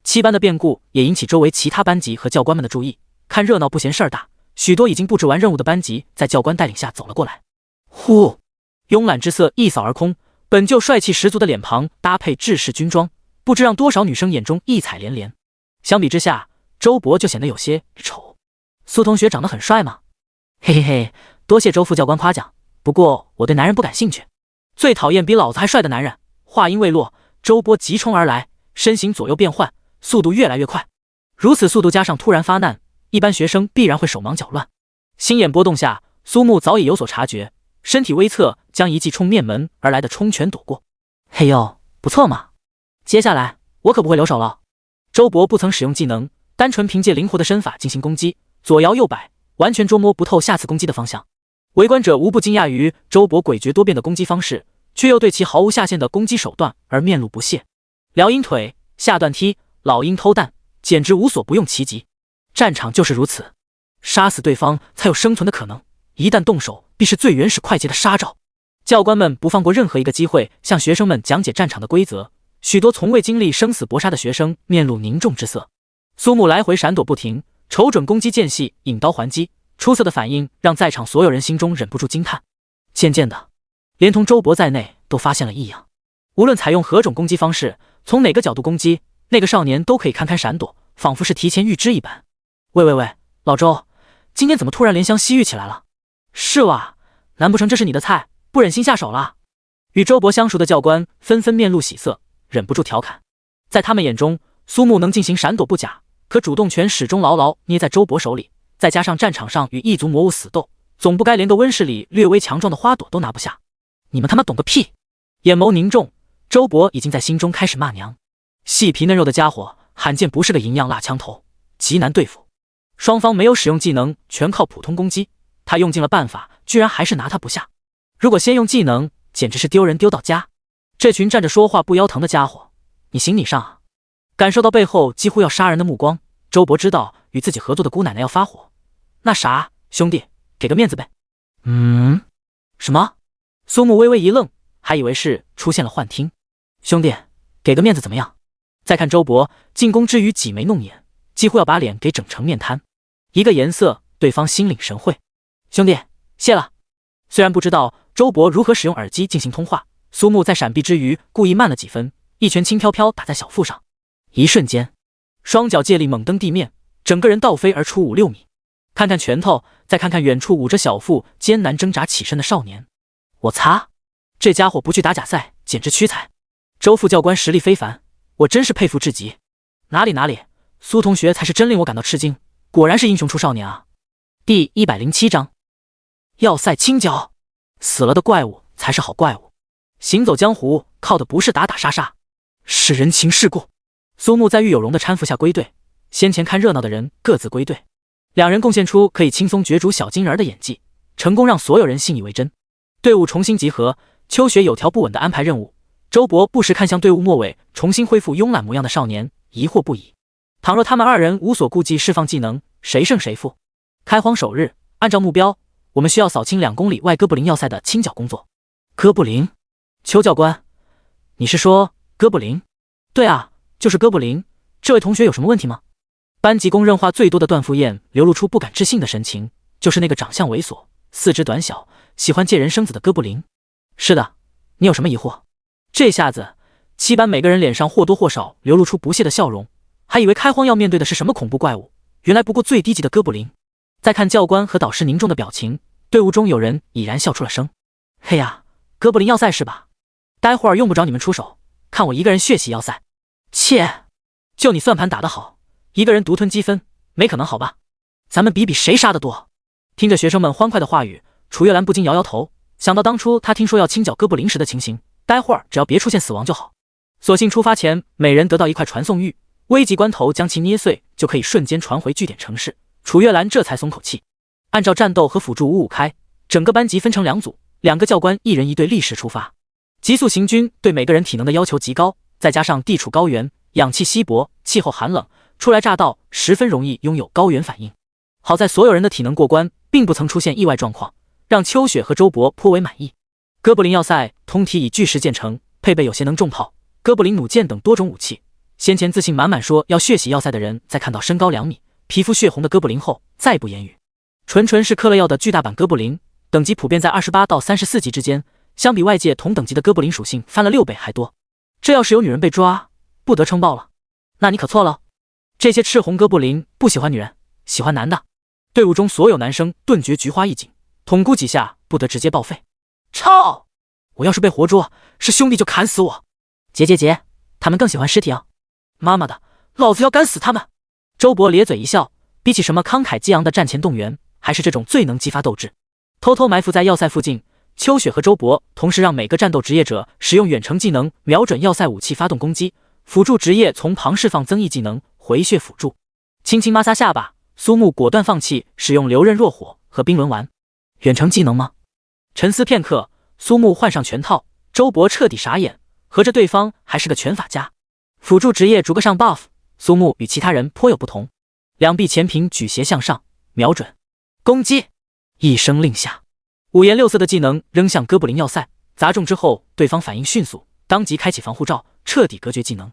七班的变故也引起周围其他班级和教官们的注意，看热闹不嫌事儿大，许多已经布置完任务的班级在教官带领下走了过来。呼，慵懒之色一扫而空，本就帅气十足的脸庞搭配制式军装，不知让多少女生眼中异彩连连。相比之下，周勃就显得有些丑。苏同学长得很帅吗？嘿嘿嘿，多谢周副教官夸奖，不过我对男人不感兴趣，最讨厌比老子还帅的男人。话音未落，周勃急冲而来，身形左右变换，速度越来越快。如此速度加上突然发难，一般学生必然会手忙脚乱。心眼波动下，苏木早已有所察觉，身体微侧，将一记冲面门而来的冲拳躲过。嘿呦，不错嘛！接下来我可不会留手了。周勃不曾使用技能，单纯凭借灵活的身法进行攻击，左摇右摆，完全捉摸不透下次攻击的方向。围观者无不惊讶于周勃诡谲多变的攻击方式，却又对其毫无下限的攻击手段而面露不屑。撩阴腿、下段踢、老鹰偷蛋，简直无所不用其极。战场就是如此，杀死对方才有生存的可能，一旦动手必是最原始快捷的杀招。教官们不放过任何一个机会向学生们讲解战场的规则，许多从未经历生死搏杀的学生面露凝重之色。苏木来回闪躲不停，瞅准攻击间隙引刀还击，出色的反应让在场所有人心中忍不住惊叹。渐渐的，连同周勃在内都发现了异样。无论采用何种攻击方式，从哪个角度攻击，那个少年都可以堪堪闪躲，仿佛是提前预知一般。喂，老周，今天怎么突然怜香惜玉起来了？是哇，难不成这是你的菜，不忍心下手了？与周勃相熟的教官纷纷面露喜色，忍不住调侃。在他们眼中，苏木能进行闪躲不假，可主动权始终牢牢捏在周勃手里，再加上战场上与异族魔物死斗，总不该连个温室里略微强壮的花朵都拿不下。你们他妈懂个屁！眼眸凝重，周勃已经在心中开始骂娘。细皮嫩肉的家伙，罕见不是个银样蜡枪头，极难对付。双方没有使用技能，全靠普通攻击，他用尽了办法，居然还是拿他不下。如果先用技能，简直是丢人丢到家。这群站着说话不腰疼的家伙，你行你上啊！感受到背后几乎要杀人的目光，周勃知道与自己合作的姑奶奶要发火。那啥，兄弟，给个面子呗。什么？苏木微微一愣，还以为是出现了幻听。兄弟，给个面子怎么样？再看周勃，进攻之余挤眉弄眼，几乎要把脸给整成面瘫。一个颜色，对方心领神会。兄弟，谢了。虽然不知道周勃如何使用耳机进行通话，苏木在闪避之余故意慢了几分，一拳轻飘飘打在小腹上。一瞬间，双脚借力猛蹬地面，整个人倒飞而出5-6米。看看拳头，再看看远处捂着小腹艰难挣扎起身的少年，我擦，这家伙不去打假赛简直屈才。周副教官实力非凡，我真是佩服至极。哪里，苏同学才是真令我感到吃惊，果然是英雄出少年啊。第107章要塞清剿，死了的怪物才是好怪物。行走江湖靠的不是打打杀杀，是人情世故。苏木在玉有容的搀扶下归队，先前看热闹的人各自归队，两人贡献出可以轻松角逐小金人的演技，成功让所有人信以为真。队伍重新集合，秋雪有条不紊地安排任务。周勃不时看向队伍末尾重新恢复慵懒模样的少年，疑惑不已。倘若他们二人无所顾忌释放技能，谁胜谁负？开荒首日，按照目标，我们需要扫清2公里外哥布林要塞的清剿工作。哥布林？邱教官，你是说哥布林？对啊，就是哥布林。这位同学有什么问题吗？班级公认话最多的段富彦流露出不敢置信的神情，就是那个长相猥琐、四肢短小、喜欢借人生子的哥布林。是的，你有什么疑惑？这下子7班每个人脸上或多或少流露出不屑的笑容，还以为开荒要面对的是什么恐怖怪物，原来不过最低级的哥布林。再看教官和导师凝重的表情，队伍中有人已然笑出了声。嘿呀，哥布林要塞是吧？待会儿用不着你们出手，看我一个人血洗要塞。切，就你算盘打得好，一个人独吞积分，没可能好吧？咱们比比谁杀得多。听着学生们欢快的话语，楚月兰不禁摇摇头，想到当初他听说要清剿哥布林时的情形，待会儿只要别出现死亡就好。索性出发前每人得到一块传送玉，危急关头将其捏碎，就可以瞬间传回据点城市。楚月兰这才松口气。按照战斗和辅助5-5开，整个班级分成2组，2个教官1人1队立时出发。急速行军对每个人体能的要求极高，再加上地处高原，氧气稀薄，气候寒冷，初来乍到十分容易拥有高原反应。好在所有人的体能过关，并不曾出现意外状况，让秋雪和周勃颇为满意。哥布林要塞通体以巨石建成，配备有些能重炮、哥布林弩箭等多种武器。先前自信满满说要血洗要塞的人，在看到身高2米、皮肤血红的哥布林后，再不言语。纯是克勒药的巨大版哥布林，等级普遍在28到34级之间，相比外界同等级的哥布林属性翻了6倍还多。这要是有女人被抓，不得撑爆了。那你可错了，这些赤红哥布林不喜欢女人，喜欢男的。队伍中所有男生顿觉菊花一紧，捅咕几下不得直接报废。操！我要是被活捉，是兄弟就砍死我。结，他们更喜欢尸体啊！妈妈的，老子要干死他们！周勃咧嘴一笑，比起什么慷慨激昂的战前动员，还是这种最能激发斗志。偷偷埋伏在要塞附近，秋雪和周勃同时让每个战斗职业者使用远程技能瞄准要塞武器发动攻击，辅助职业从旁释放增益技能回血辅助。轻轻抹撒下巴，苏木果断放弃使用流刃若火和冰轮丸。远程技能吗？沉思片刻，苏木换上拳套，周勃彻底傻眼，合着对方还是个拳法家。辅助职业逐个上 buff， 苏木与其他人颇有不同，两臂前平举斜向上，瞄准攻击，一声令下，五颜六色的技能扔向哥布林要塞，砸中之后对方反应迅速，当即开启防护罩，彻底隔绝技能。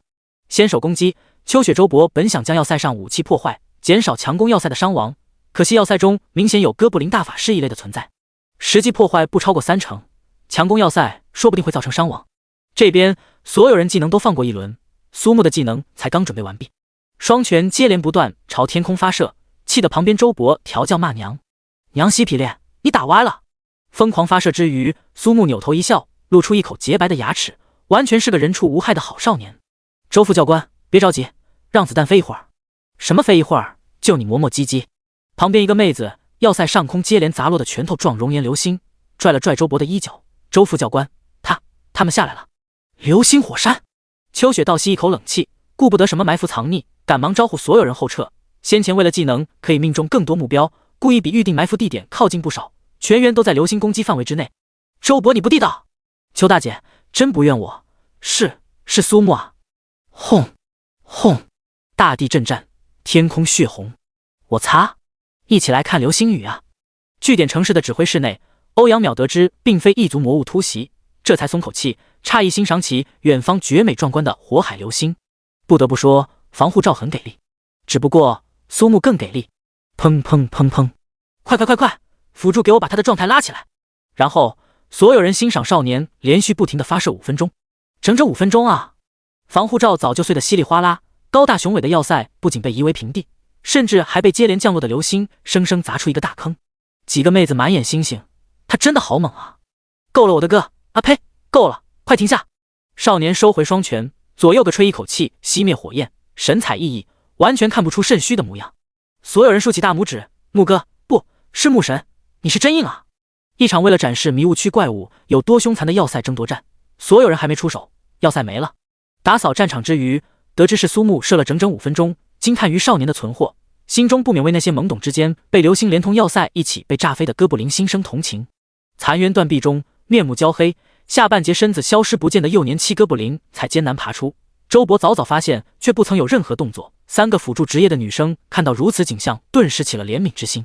先手攻击，秋雪周勃本想将要塞上武器破坏，减少强攻要塞的伤亡，可惜要塞中明显有哥布林大法师一类的存在，实际破坏不超过30%，强攻要塞说不定会造成伤亡。这边所有人技能都放过一轮，苏木的技能才刚准备完毕，双拳接连不断朝天空发射，气得旁边周勃调教骂娘：娘西皮脸，你打歪了！疯狂发射之余，苏木扭头一笑，露出一口洁白的牙齿，完全是个人畜无害的好少年。周副教官，别着急，让子弹飞一会儿。什么飞一会儿？就你磨磨唧唧。旁边一个妹子要塞上空接连砸落的拳头撞熔岩流星，拽了拽周勃的衣角。周副教官，他们下来了。流星火山。秋雪倒吸一口冷气，顾不得什么埋伏藏匿，赶忙招呼所有人后撤。先前为了技能可以命中更多目标，故意比预定埋伏地点靠近不少，全员都在流星攻击范围之内。周勃，你不地道！邱大姐，真不怨我，是苏木啊！轰轰，大地震颤，天空血红。我擦！一起来看流星雨啊！据点城市的指挥室内，欧阳淼得知并非异族魔物突袭，这才松口气，诧异欣赏起远方绝美壮观的火海流星。不得不说，防护罩很给力，只不过苏木更给力。砰砰砰砰！快！辅助给我把他的状态拉起来。然后所有人欣赏少年连续不停地发射5分钟，整整5分钟啊！防护罩早就碎得稀里哗啦，高大雄伟的要塞不仅被夷为平地，甚至还被接连降落的流星生生砸出一个大坑。几个妹子满眼星星，他真的好猛啊！够了我的哥，啊呸，够了，快停下！少年收回双拳，左右各吹一口气，熄灭火焰，神采奕奕，完全看不出肾虚的模样。所有人竖起大拇指，木哥，不是木神，你是真硬啊！一场为了展示迷雾区怪物有多凶残的要塞争夺战，所有人还没出手，要塞没了。打扫战场之余，得知是苏木射了整整5分钟，惊叹于少年的存货，心中不免为那些懵懂之间被流星连同要塞一起被炸飞的哥布林心生同情。残垣断壁中，面目焦黑，下半截身子消失不见的幼年期哥布林才艰难爬出。周勃早早发现，却不曾有任何动作。3个辅助职业的女生看到如此景象，顿时起了怜悯之心。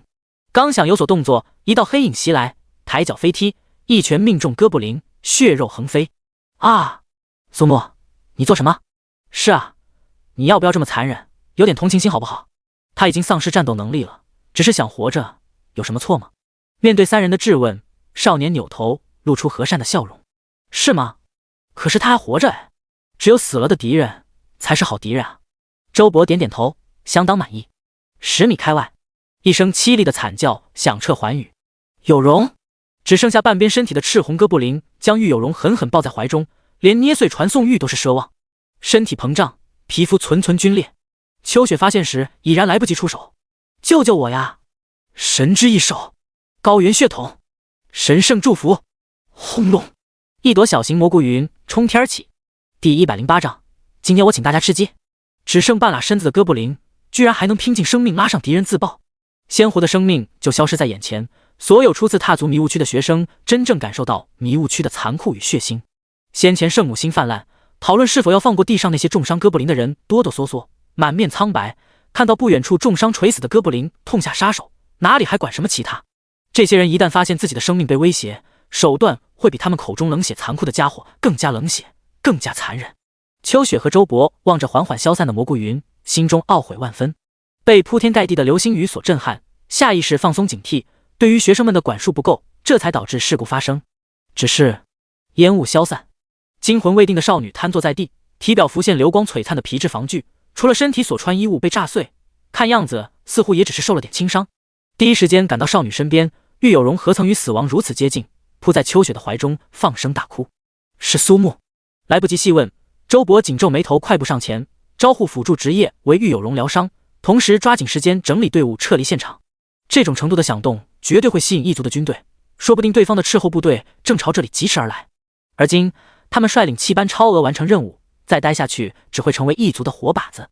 刚想有所动作，一道黑影袭来，抬脚飞踢，一拳命中哥布林，血肉横飞。啊！苏木，你做什么？是啊，你要不要这么残忍？有点同情心好不好？他已经丧失战斗能力了，只是想活着，有什么错吗？面对3人的质问，少年扭头露出和善的笑容。是吗？可是他还活着哎，只有死了的敌人才是好敌人啊。周勃点点头，相当满意。10米开外，一声凄厉的惨叫响彻寰宇。有容！只剩下半边身体的赤红哥布林将玉有容狠狠抱在怀中，连捏碎传送玉都是奢望。身体膨胀，皮肤寸寸皲裂。秋雪发现时已然来不及出手。救救我呀！神之一手，高原血统，神圣祝福！轰隆！一朵小型蘑菇云冲天起。第108章，今天我请大家吃鸡。只剩半拉身子的哥布林居然还能拼尽生命拉上敌人自爆，鲜活的生命就消失在眼前。所有初次踏足迷雾区的学生真正感受到迷雾区的残酷与血腥。先前圣母心泛滥，讨论是否要放过地上那些重伤哥布林的人哆哆嗦嗦，满面苍白。看到不远处重伤垂死的哥布林，痛下杀手，哪里还管什么其他？这些人一旦发现自己的生命被威胁，手段会比他们口中冷血残酷的家伙更加冷血，更加残忍。秋雪和周勃望着缓缓消散的蘑菇云，心中懊悔万分，被铺天盖地的流星雨所震撼，下意识放松警惕，对于学生们的管束不够，这才导致事故发生。只是烟雾消散，惊魂未定的少女瘫坐在地，体表浮现流光璀璨的皮质防具，除了身体所穿衣物被炸碎，看样子似乎也只是受了点轻伤。第一时间赶到少女身边，玉有容何曾与死亡如此接近，扑在秋雪的怀中放声大哭。是苏木。来不及细问，周勃紧皱眉头，快步上前招呼辅助职业为玉有容疗伤，同时抓紧时间整理队伍撤离现场。这种程度的响动绝对会吸引异族的军队，说不定对方的斥候部队正朝这里疾驰而来。而今他们率领7班超额完成任务，再待下去只会成为异族的活靶子。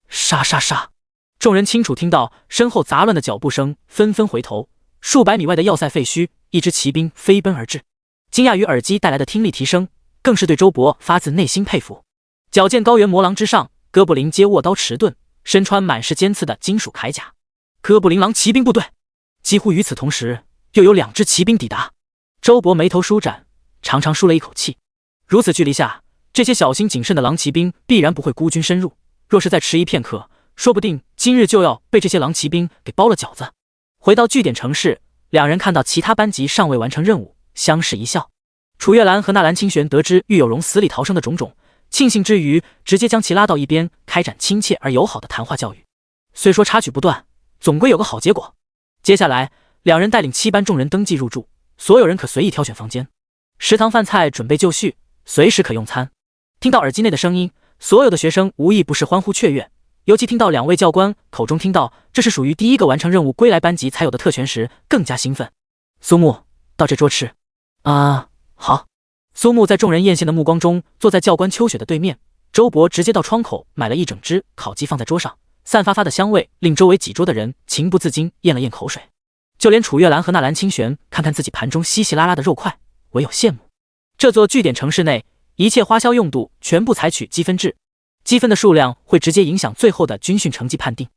杀杀杀！众人清楚听到身后杂乱的脚步声，纷纷回头。数百米外的要塞废墟，一支骑兵飞奔而至。惊讶于耳机带来的听力提升，更是对周勃发自内心佩服。矫健高原魔狼之上，哥布林皆握刀持盾，身穿满是尖刺的金属铠甲。哥布林狼骑兵部队。几乎与此同时，又有2支骑兵抵达。周勃眉头舒展，长长舒了一口气。如此距离下，这些小心谨慎的狼骑兵必然不会孤军深入，若是再迟疑片刻，说不定今日就要被这些狼骑兵给包了饺子。回到据点城市，2人看到其他班级尚未完成任务，相视一笑。楚月兰和纳兰清玄得知玉有容死里逃生的种种，庆幸之余，直接将其拉到一边，开展亲切而友好的谈话教育。虽说插曲不断，总归有个好结果。接下来，2人带领7班众人登记入住，所有人可随意挑选房间。食堂饭菜准备就绪，随时可用餐。听到耳机内的声音，所有的学生无一不是欢呼雀跃。尤其听到2位教官口中听到这是属于第1个完成任务归来班级才有的特权时，更加兴奋。苏木，到这桌吃。好。苏木在众人艳羡的目光中坐在教官秋雪的对面。周勃直接到窗口买了一整只烤鸡放在桌上，散发的香味令周围几桌的人情不自禁咽了咽口水。就连楚月兰和纳兰清玄看看自己盘中稀稀拉拉的肉块，唯有羡慕。这座据点城市内一切花销用度全部采取积分制，积分的数量会直接影响最后的军训成绩判定。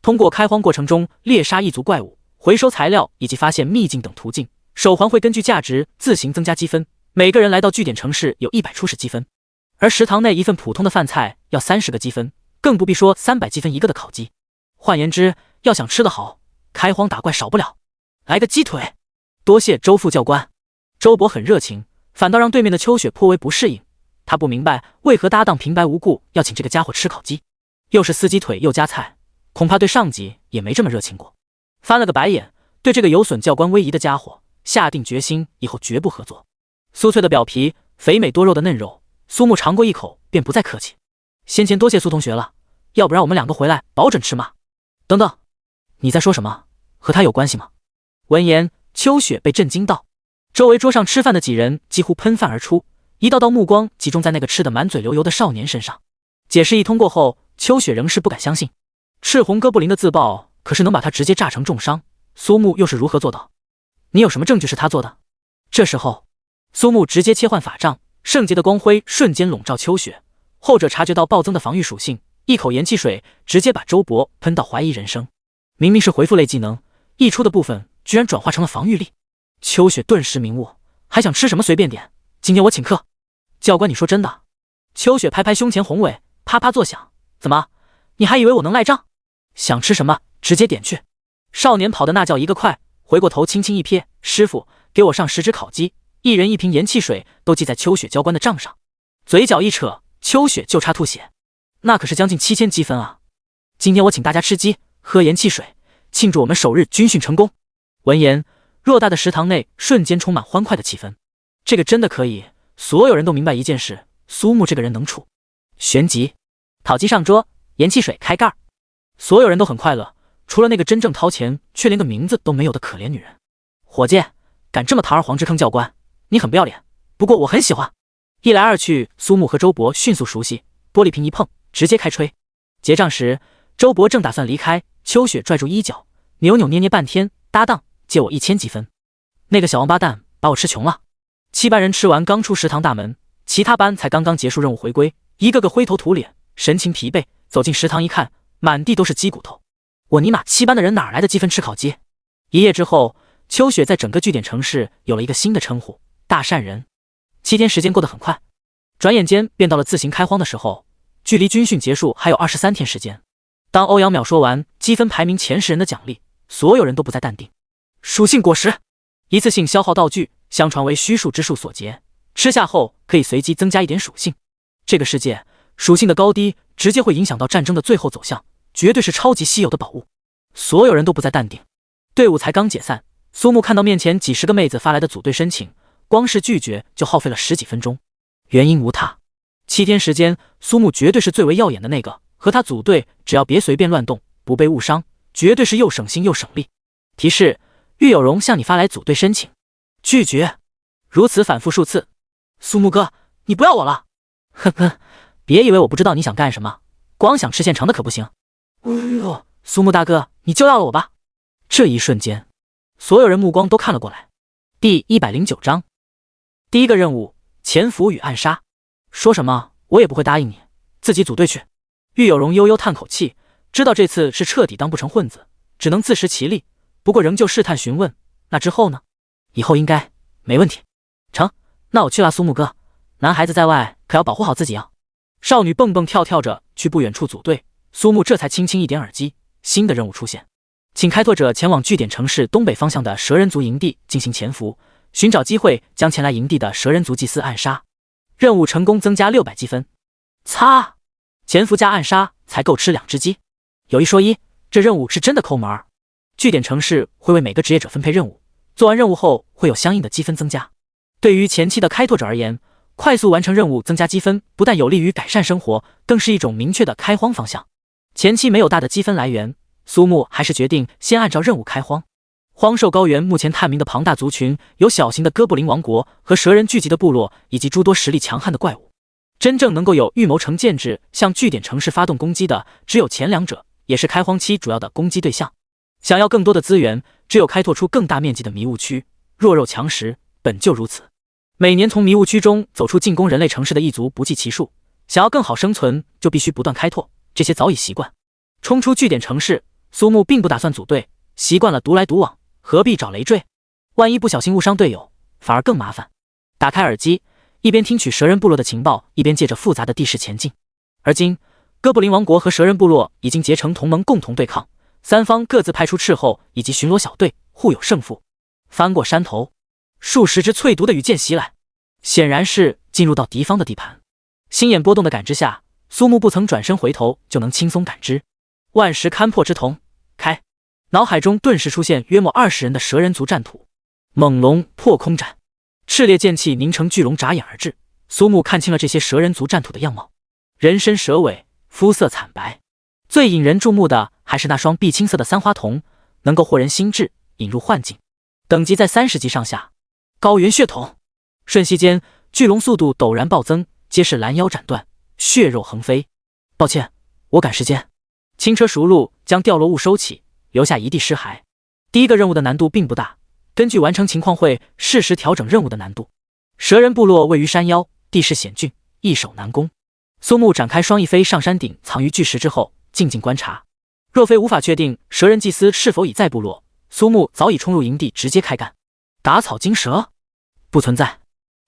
通过开荒过程中猎杀异族怪物、回收材料以及发现秘境等途径，手环会根据价值自行增加积分。每个人来到据点城市有100初始积分，而食堂内一份普通的饭菜要30个积分，更不必说300积分一个的烤鸡。换言之，要想吃得好，开荒打怪少不了。来个鸡腿。多谢周副教官。周勃很热情，反倒让对面的秋雪颇为不适应。他不明白为何搭档平白无故要请这个家伙吃烤鸡，又是撕鸡腿又加菜，恐怕对上级也没这么热情过。翻了个白眼，对这个有损教官威仪的家伙下定决心，以后绝不合作。酥脆的表皮，肥美多肉的嫩肉，苏木尝过一口便不再客气。先前多谢苏同学了，要不然我们2个回来保准吃骂。等等，你在说什么？和他有关系吗？闻言，秋雪被震惊到。周围桌上吃饭的几人几乎喷饭而出，一道道目光集中在那个吃得满嘴流油的少年身上。解释一通过后，秋雪仍是不敢相信，赤红哥布林的自爆可是能把他直接炸成重伤，苏木又是如何做到？你有什么证据是他做的？这时候，苏木直接切换法杖，圣洁的光辉瞬间笼罩秋雪，后者察觉到暴增的防御属性，一口盐汽水直接把周勃喷到怀疑人生。明明是回复类技能，溢出的部分居然转化成了防御力。秋雪顿时明悟，还想吃什么随便点，今天我请客。教官，你说真的？秋雪拍拍胸前宏伟，啪啪作响。怎么，你还以为我能赖账？想吃什么直接点去。少年跑的那叫一个快，回过头轻轻一瞥，师傅，给我上10只烤鸡，一人1瓶盐汽水，都记在秋雪教官的账上。嘴角一扯，秋雪就差吐血，那可是将近7000积分啊！今天我请大家吃鸡，喝盐汽水，庆祝我们首日军训成功。闻言，偌大的食堂内瞬间充满欢快的气氛。这个真的可以，所有人都明白一件事，苏木这个人能处。旋即，烤鸡上桌，盐汽水开盖，所有人都很快乐，除了那个真正掏钱却连个名字都没有的可怜女人。伙计，敢这么堂而皇之坑教官，你很不要脸，不过我很喜欢。一来二去，苏木和周勃迅速熟悉，玻璃瓶一碰，直接开吹。结账时，周勃正打算离开，秋雪拽住衣角，扭扭捏捏半天，搭档，借我1000积分。那个小王八蛋把我吃穷了。7班人吃完刚出食堂大门，其他班才刚刚结束任务回归，一个个灰头土脸，神情疲惫，走进食堂一看，满地都是鸡骨头。我尼玛，7班的人哪来的积分吃烤鸡？一夜之后，秋雪在整个据点城市有了一个新的称呼，大善人。7天时间过得很快，转眼间便到了自行开荒的时候，距离军训结束还有23天时间。当欧阳淼说完积分排名前10人的奖励，所有人都不再淡定。属性果实，一次性消耗道具，相传为虚数之术所结，吃下后可以随机增加一点属性。这个世界属性的高低直接会影响到战争的最后走向，绝对是超级稀有的宝物。所有人都不再淡定。队伍才刚解散，苏木看到面前几十个妹子发来的组队申请，光是拒绝就耗费了10几分钟。原因无他，7天时间，苏木绝对是最为耀眼的那个，和他组队只要别随便乱动，不被误伤，绝对是又省心又省力。提示：玉有容向你发来组队申请，拒绝。如此反复数次。苏木哥，你不要我了？呵呵，别以为我不知道你想干什么，光想吃现成的可不行。哎呦，苏木大哥，你就要了我吧！这一瞬间，所有人目光都看了过来。第109章，第一个任务：潜伏与暗杀。说什么我也不会答应你，自己组队去。玉有容悠悠叹口气，知道这次是彻底当不成混子，只能自食其力。不过仍旧试探询问：那之后呢？以后应该没问题。成，那我去了，苏木哥。男孩子在外可要保护好自己啊。少女蹦蹦跳跳着去不远处组队，苏木这才轻轻一点耳机，新的任务出现，请开拓者前往据点城市东北方向的蛇人族营地进行潜伏，寻找机会将前来营地的蛇人族祭司暗杀。任务成功增加600积分。擦，潜伏加暗杀才够吃2只鸡。有一说一，这任务是真的抠门儿。据点城市会为每个职业者分配任务，做完任务后会有相应的积分增加。对于前期的开拓者而言，快速完成任务增加积分不但有利于改善生活，更是一种明确的开荒方向。前期没有大的积分来源，苏木还是决定先按照任务开荒。荒兽高原目前探明的庞大族群有小型的哥布林王国和蛇人聚集的部落，以及诸多实力强悍的怪物。真正能够有预谋成建制向据点城市发动攻击的只有前2者，也是开荒期主要的攻击对象。想要更多的资源，只有开拓出更大面积的迷雾区。弱肉强食本就如此，每年从迷雾区中走出进攻人类城市的一族不计其数，想要更好生存就必须不断开拓，这些早已习惯。冲出据点城市，苏木并不打算组队，习惯了独来独往，何必找累赘？万一不小心误伤队友，反而更麻烦。打开耳机，一边听取蛇人部落的情报，一边借着复杂的地势前进。而今，哥布林王国和蛇人部落已经结成同盟，共同对抗，三方各自派出斥候以及巡逻小队，互有胜负。翻过山头，数十只淬毒的羽箭袭来，显然是进入到敌方的地盘。心眼波动的感知下，苏木不曾转身回头就能轻松感知。万石勘破之瞳，开！脑海中顿时出现约莫20人的蛇人族战土。猛龙破空斩，炽烈剑气凝成巨龙眨眼而至。苏木看清了这些蛇人族战土的样貌，人身蛇尾，肤色惨白。最引人注目的还是那双碧青色的三花瞳，能够惑人心智，引入幻境。等级在30级上下。高原血统，瞬息间巨龙速度陡然暴增，皆是拦腰斩断，血肉横飞。抱歉，我赶时间。轻车熟路将掉落物收起，留下一地尸骸。第一个任务的难度并不大，根据完成情况会适时调整任务的难度。蛇人部落位于山腰，地势险峻，易守难攻。苏木展开双翼飞上山顶，藏于巨石之后，静静观察。若非无法确定蛇人祭司是否已在部落，苏木早已冲入营地直接开干。打草惊蛇？不存在。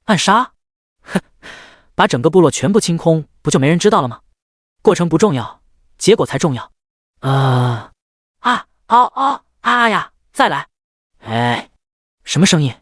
暗杀？哼，把整个部落全部清空，不就没人知道了吗？过程不重要，结果才重要。呀！再来！哎，什么声音？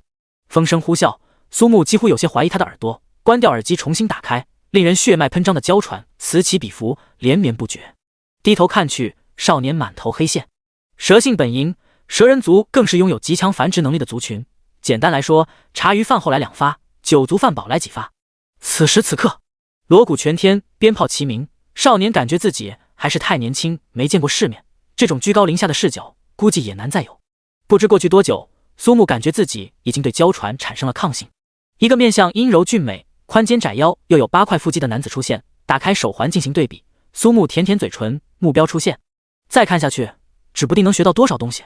风声呼啸，苏木几乎有些怀疑他的耳朵。关掉耳机，重新打开，令人血脉喷张的娇喘此起彼伏，连绵不绝。低头看去，少年满头黑线。蛇性本淫，蛇人族更是拥有极强繁殖能力的族群。简单来说，茶余饭后来2发，酒足饭饱来几发。此时此刻，锣鼓全天，鞭炮齐鸣，少年感觉自己还是太年轻，没见过世面，这种居高临下的视角估计也难再有。不知过去多久，苏木感觉自己已经对娇喘产生了抗性。一个面相阴柔俊美、宽肩窄腰又有8块腹肌的男子出现，打开手环进行对比。苏木舔舔嘴唇，目标出现。再看下去，指不定能学到多少东西。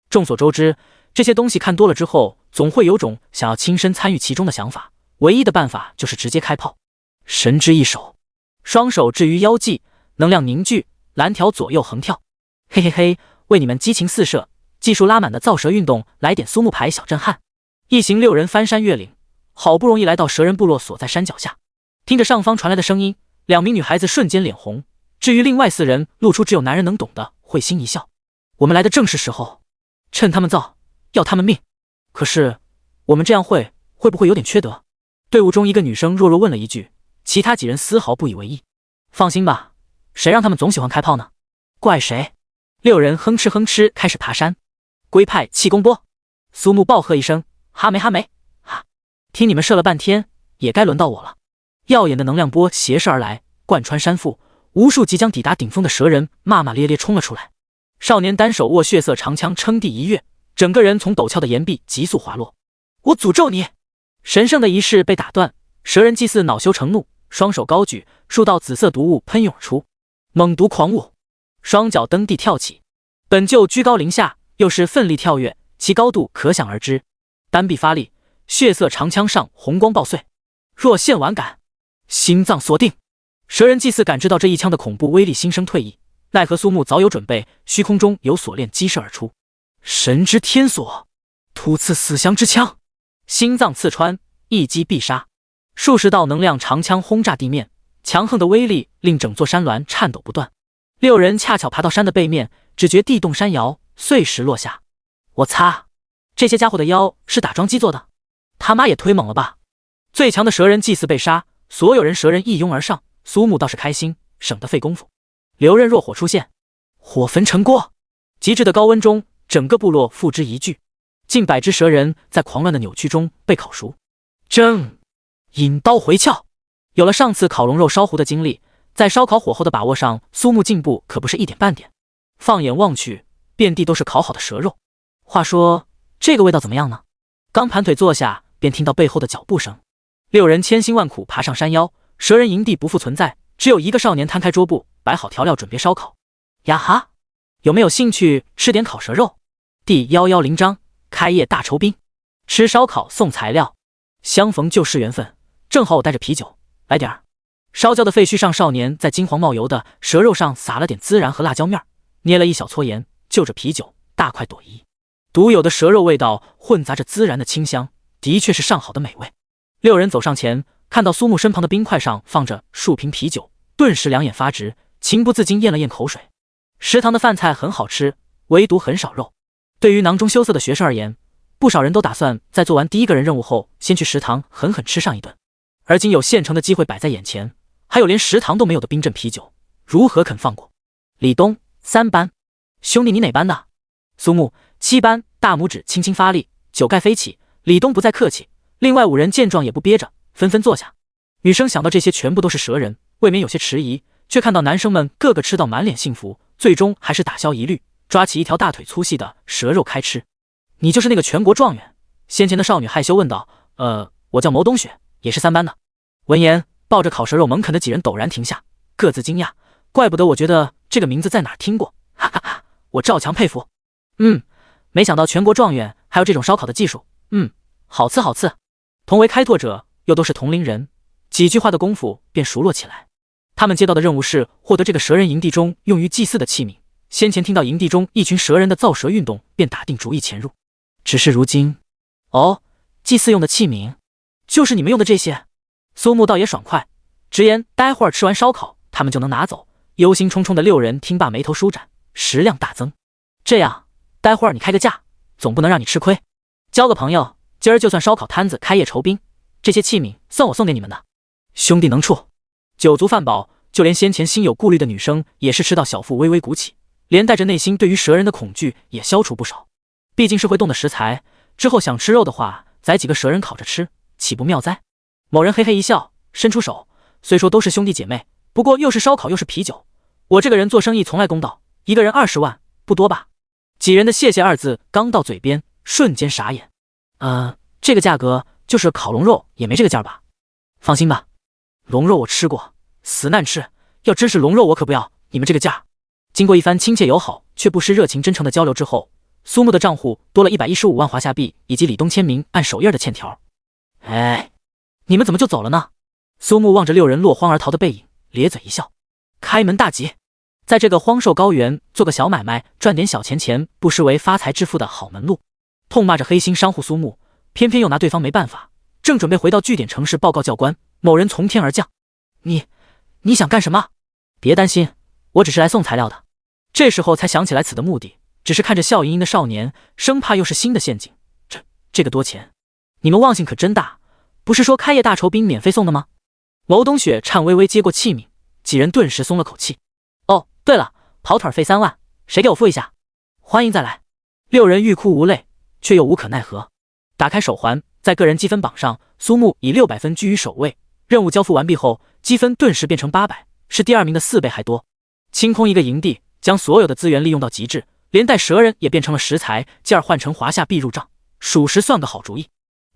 众所周知，这些东西看多了之后，总会有种想要亲身参与其中的想法。唯一的办法就是直接开炮。神之一手，双手置于腰际，能量凝聚，蓝条左右横跳。嘿嘿嘿，为你们激情四射、技术拉满的造蛇运动来点苏木牌小震撼。一行6人翻山越岭，好不容易来到蛇人部落所在山脚下。听着上方传来的声音，2名女孩子瞬间脸红。至于另外4人，露出只有男人能懂的会心一笑。我们来的正是时候，趁他们躁，要他们命。可是我们这样会不会有点缺德？队伍中一个女生弱弱问了一句，其他几人丝毫不以为意。放心吧，谁让他们总喜欢开炮呢？怪谁？6人哼哧哼哧开始爬山。龟派气功波！苏木暴喝一声，哈梅哈梅哈！听你们射了半天，也该轮到我了。耀眼的能量波斜射而来，贯穿山腹，无数即将抵达顶峰的蛇人骂骂咧咧冲了出来。少年单手握血色长枪撑地一跃，整个人从陡峭的岩壁急速滑落。我诅咒你！神圣的仪式被打断，蛇人祭祀恼羞成怒，双手高举，数道紫色毒雾喷涌而出。猛毒狂雾，双脚蹬地跳起，本就居高临下，又是奋力跳跃，其高度可想而知。单臂发力，血色长枪上红光爆碎。若线丸感，心脏锁定。蛇人祭祀感知到这一枪的恐怖威力，心生退意。奈何苏木早有准备，虚空中有锁链激射而出。神之天锁，突刺死降之枪，心脏刺穿，一击必杀。数十道能量长枪轰炸地面，强横的威力令整座山峦颤抖不断。6人恰巧爬到山的背面，只觉地动山摇，碎石落下。我擦，这些家伙的腰是打桩机做的，他妈也忒猛了吧！最强的蛇人祭祀被杀，所有人蛇人一拥而上。苏木倒是开心，省得费功夫。流刃若火出现，火焚成锅。极致的高温中，整个部落付之一炬，近100只蛇人在狂乱的扭曲中被烤熟。蒸，引刀回鞘。有了上次烤龙肉烧糊的经历，在烧烤火候的把握上，苏木进步可不是一点半点。放眼望去，遍地都是烤好的蛇肉。话说，这个味道怎么样呢？刚盘腿坐下，便听到背后的脚步声。6人千辛万苦爬上山腰，蛇人营地不复存在，只有一个少年摊开桌布，摆好调料准备烧烤。呀哈，有没有兴趣吃点烤蛇肉？第110章开业大酬宾，吃烧烤送材料，相逢就是缘分。正好我带着啤酒，来点儿。烧焦的废墟上，少年在金黄冒油的蛇肉上撒了点孜然和辣椒面，捏了一小撮盐，就着啤酒大快朵颐。独有的蛇肉味道混杂着孜然的清香，的确是上好的美味。6人走上前，看到苏木身旁的冰块上放着数瓶啤酒，顿时两眼发直，情不自禁咽了咽口水。食堂的饭菜很好吃，唯独很少肉。对于囊中羞涩的学生而言，不少人都打算在做完第1个人任务后，先去食堂狠狠吃上一顿。而今有现成的机会摆在眼前，还有连食堂都没有的冰镇啤酒，如何肯放过？李东3班，兄弟你哪班的？苏木7班，大拇指轻轻发力，酒盖飞起。李东不再客气，另外5人见状也不憋着，纷纷坐下。女生想到这些全部都是蛇人，未免有些迟疑，却看到男生们个个吃到满脸幸福，最终还是打消疑虑，抓起一条大腿粗细的蛇肉开吃。你就是那个全国状元？先前的少女害羞问道。我叫牟冬雪，也是3班的。闻言，抱着烤蛇肉猛啃的几人陡然停下，各自惊讶，怪不得我觉得这个名字在哪儿听过，哈哈哈，我赵强佩服。没想到全国状元还有这种烧烤的技术，好次好次。同为开拓者，又都是同龄人，几句话的功夫便熟络起来。他们接到的任务是获得这个蛇人营地中用于祭祀的器皿。先前听到营地中一群蛇人的造蛇运动，便打定主意潜入。只是如今，祭祀用的器皿，就是你们用的这些。苏木倒也爽快，直言待会儿吃完烧烤，他们就能拿走。忧心忡忡的六人听罢，眉头舒展，食量大增。这样，待会儿你开个价，总不能让你吃亏。交个朋友，今儿就算烧烤摊子开业酬宾，这些器皿算我送给你们的。兄弟能处，酒足饭饱，就连先前心有顾虑的女生也是吃到小腹微微鼓起，连带着内心对于蛇人的恐惧也消除不少。毕竟是会动的食材，之后想吃肉的话，宰几个蛇人烤着吃，岂不妙哉？某人嘿嘿一笑，伸出手，虽说都是兄弟姐妹，不过又是烧烤又是啤酒，我这个人做生意从来公道，一个人20万，不多吧？几人的谢谢二字刚到嘴边，瞬间傻眼。这个价格就是烤龙肉也没这个价吧？放心吧，龙肉我吃过，死难吃，要真是龙肉我可不要你们这个价。经过一番亲切友好却不失热情真诚的交流之后，苏木的账户多了115万华夏币，以及李东签名按手印的欠条。你们怎么就走了呢？苏木望着六人落荒而逃的背影，咧嘴一笑。开门大吉，在这个荒兽高原做个小买卖，赚点小钱，不失为发财致富的好门路。痛骂着黑心商户苏木，偏偏又拿对方没办法，正准备回到据点城市报告教官，某人从天而降。你想干什么？别担心，我只是来送材料的。这时候才想起来此的目的，只是看着笑盈盈的少年，生怕又是新的陷阱。这个多钱？你们忘性可真大，不是说开业大酬宾免费送的吗？牟冬雪颤巍巍接过器皿，几人顿时松了口气。对了，跑腿费3万，谁给我付一下？欢迎再来。六人欲哭无泪，却又无可奈何。打开手环，在个人积分榜上，苏木以600分居于首位。任务交付完毕后，积分顿时变成800，是第2名的4倍还多。清空一个营地，将所有的资源利用到极致，连带蛇人也变成了食材，继而换成华夏币入账，属实算个好主意。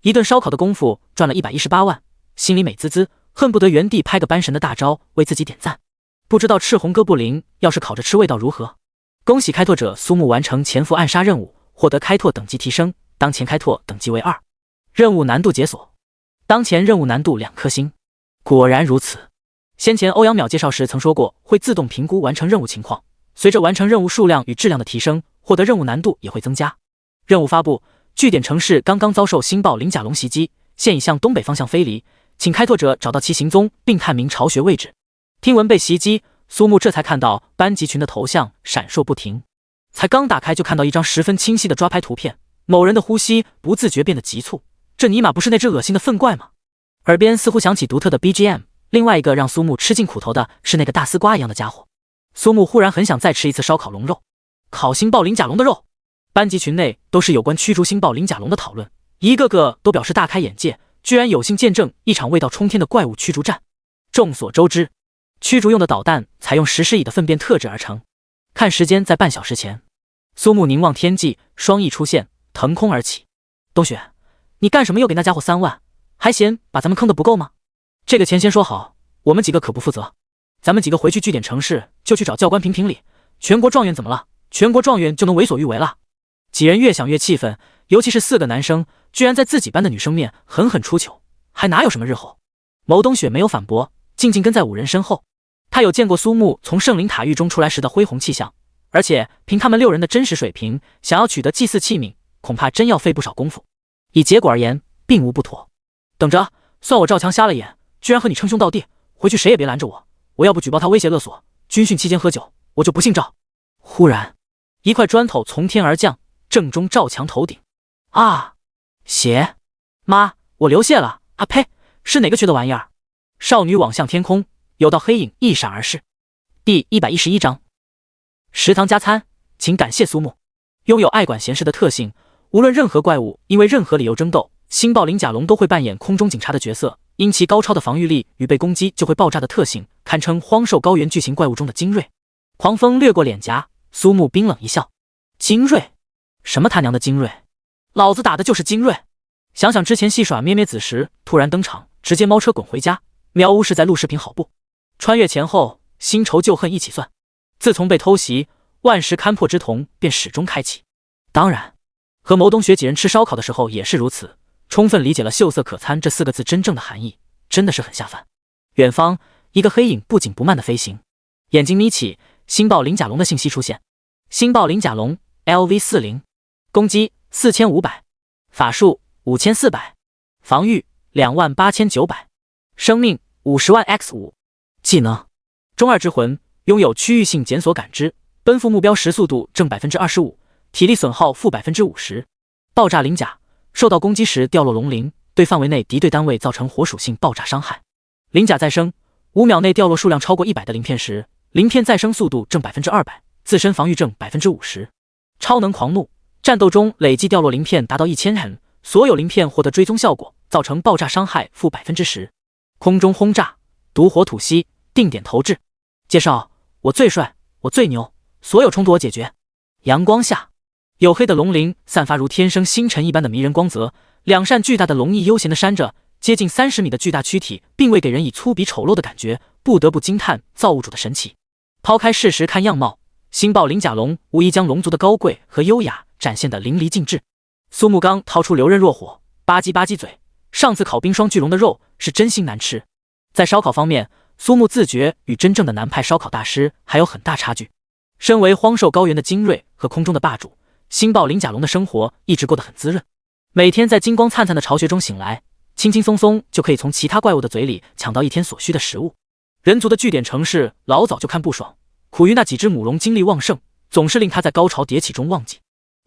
一顿烧烤的功夫赚了118万，心里美滋滋，恨不得原地拍个扳神的大招为自己点赞。不知道赤红哥布林要是烤着吃味道如何？恭喜开拓者苏木完成潜伏暗杀任务，获得开拓等级提升，当前开拓等级为2，任务难度解锁，当前任务难度2颗星。果然如此，先前欧阳淼介绍时曾说过会自动评估完成任务情况，随着完成任务数量与质量的提升，获得任务难度也会增加。任务发布，据点城市刚刚遭受星爆鳞甲龙袭击，现已向东北方向飞离，请开拓者找到其行踪并探明巢穴位置。听闻被袭击，苏木这才看到班级群的头像闪烁不停，才刚打开就看到一张十分清晰的抓拍图片，某人的呼吸不自觉变得急促，这尼玛不是那只恶心的粪怪吗？耳边似乎响起独特的 BGM， 另外一个让苏木吃尽苦头的是那个大丝瓜一样的家伙。苏木忽然很想再吃一次烧烤龙肉，烤星爆鳞甲龙的肉。班级群内都是有关驱逐星爆鳞甲龙的讨论，一个个都表示大开眼界，居然有幸见证一场味道冲天的怪物驱逐战。众所周知，驱逐用的导弹采用石狮蚁的粪便特制而成。看时间在半小时前，苏木凝望天际，双翼出现，腾空而起。冬雪，你干什么又给那家伙3万？还嫌把咱们坑得不够吗？这个钱先说好，我们几个可不负责。咱们几个回去据点城市就去找教官评评理。全国状元怎么了？全国状元就能为所欲为了？几人越想越气愤，尤其是4个男生居然在自己班的女生面狠狠出糗，还哪有什么日后？牟冬雪没有反驳，静静跟在5人身后。他有见过苏木从圣灵塔狱中出来时的恢宏气象，而且凭他们6人的真实水平，想要取得祭祀器皿，恐怕真要费不少功夫。以结果而言，并无不妥。等着，算我赵强瞎了眼，居然和你称兄道弟，回去谁也别拦着我，我要不举报他威胁勒索，军训期间喝酒，我就不姓赵。忽然，一块砖头从天而降，正中赵强头顶。血！妈，我流血了！啊呸，是哪个缺的玩意儿？少女望向天空，有道黑影一闪而逝。第111章，食堂加餐，请感谢苏木。拥有爱管闲事的特性，无论任何怪物因为任何理由争斗，星爆鳞甲龙都会扮演空中警察的角色，因其高超的防御力与被攻击就会爆炸的特性，堪称荒兽高原巨型怪物中的精锐。狂风掠过脸颊，苏木冰冷一笑：精锐？什么他娘的精锐？老子打的就是精锐！想想之前戏耍咩咩子时突然登场，直接猫车滚回家，喵呜是在录视频好不？穿越前后，新仇旧恨一起算。自从被偷袭，万事勘破之瞳便始终开启。当然，和牟东学几人吃烧烤的时候也是如此，充分理解了秀色可餐这4个字真正的含义，真的是很下饭。远方，一个黑影不紧不慢的飞行，眼睛眯起，星爆鳞甲龙的信息出现。星爆鳞甲龙 LV40， 攻击4500，法术5400，防御28900，生命50万 x5。技能中二之魂，拥有区域性检索感知，奔赴目标时速度正 25%， 体力损耗负 50%。爆炸鳞甲，受到攻击时掉落龙鳞，对范围内敌对单位造成火属性爆炸伤害。鳞甲再生，5秒内掉落数量超过100的鳞片时，鳞片再生速度正 200%， 自身防御正 50%。超能狂怒，战斗中累计掉落鳞片达到1000人，所有鳞片获得追踪效果，造成爆炸伤害负 10%。空中轰炸，毒火吐息，定点投掷。介绍：我最帅，我最牛，所有冲突我解决。阳光下，黝黑的龙鳞散发如天生星辰一般的迷人光泽，两扇巨大的龙翼悠闲地扇着，接近30米的巨大躯体并未给人以粗鄙丑陋的感觉，不得不惊叹造物主的神奇。抛开事实看样貌，星爆鳞甲龙无疑将龙族的高贵和优雅展现得淋漓尽致。苏木刚掏出流刃若火，吧唧吧唧嘴，上次烤冰霜巨龙的肉是真心难吃。在烧烤方面，苏木自觉与真正的南派烧烤大师还有很大差距。身为荒兽高原的精锐和空中的霸主，星爆鳞甲龙的生活一直过得很滋润。每天在金光灿灿的巢穴中醒来，轻轻松松就可以从其他怪物的嘴里抢到一天所需的食物。人族的据点城市老早就看不爽，苦于那几只母龙精力旺盛，总是令他在高潮迭起中忘记。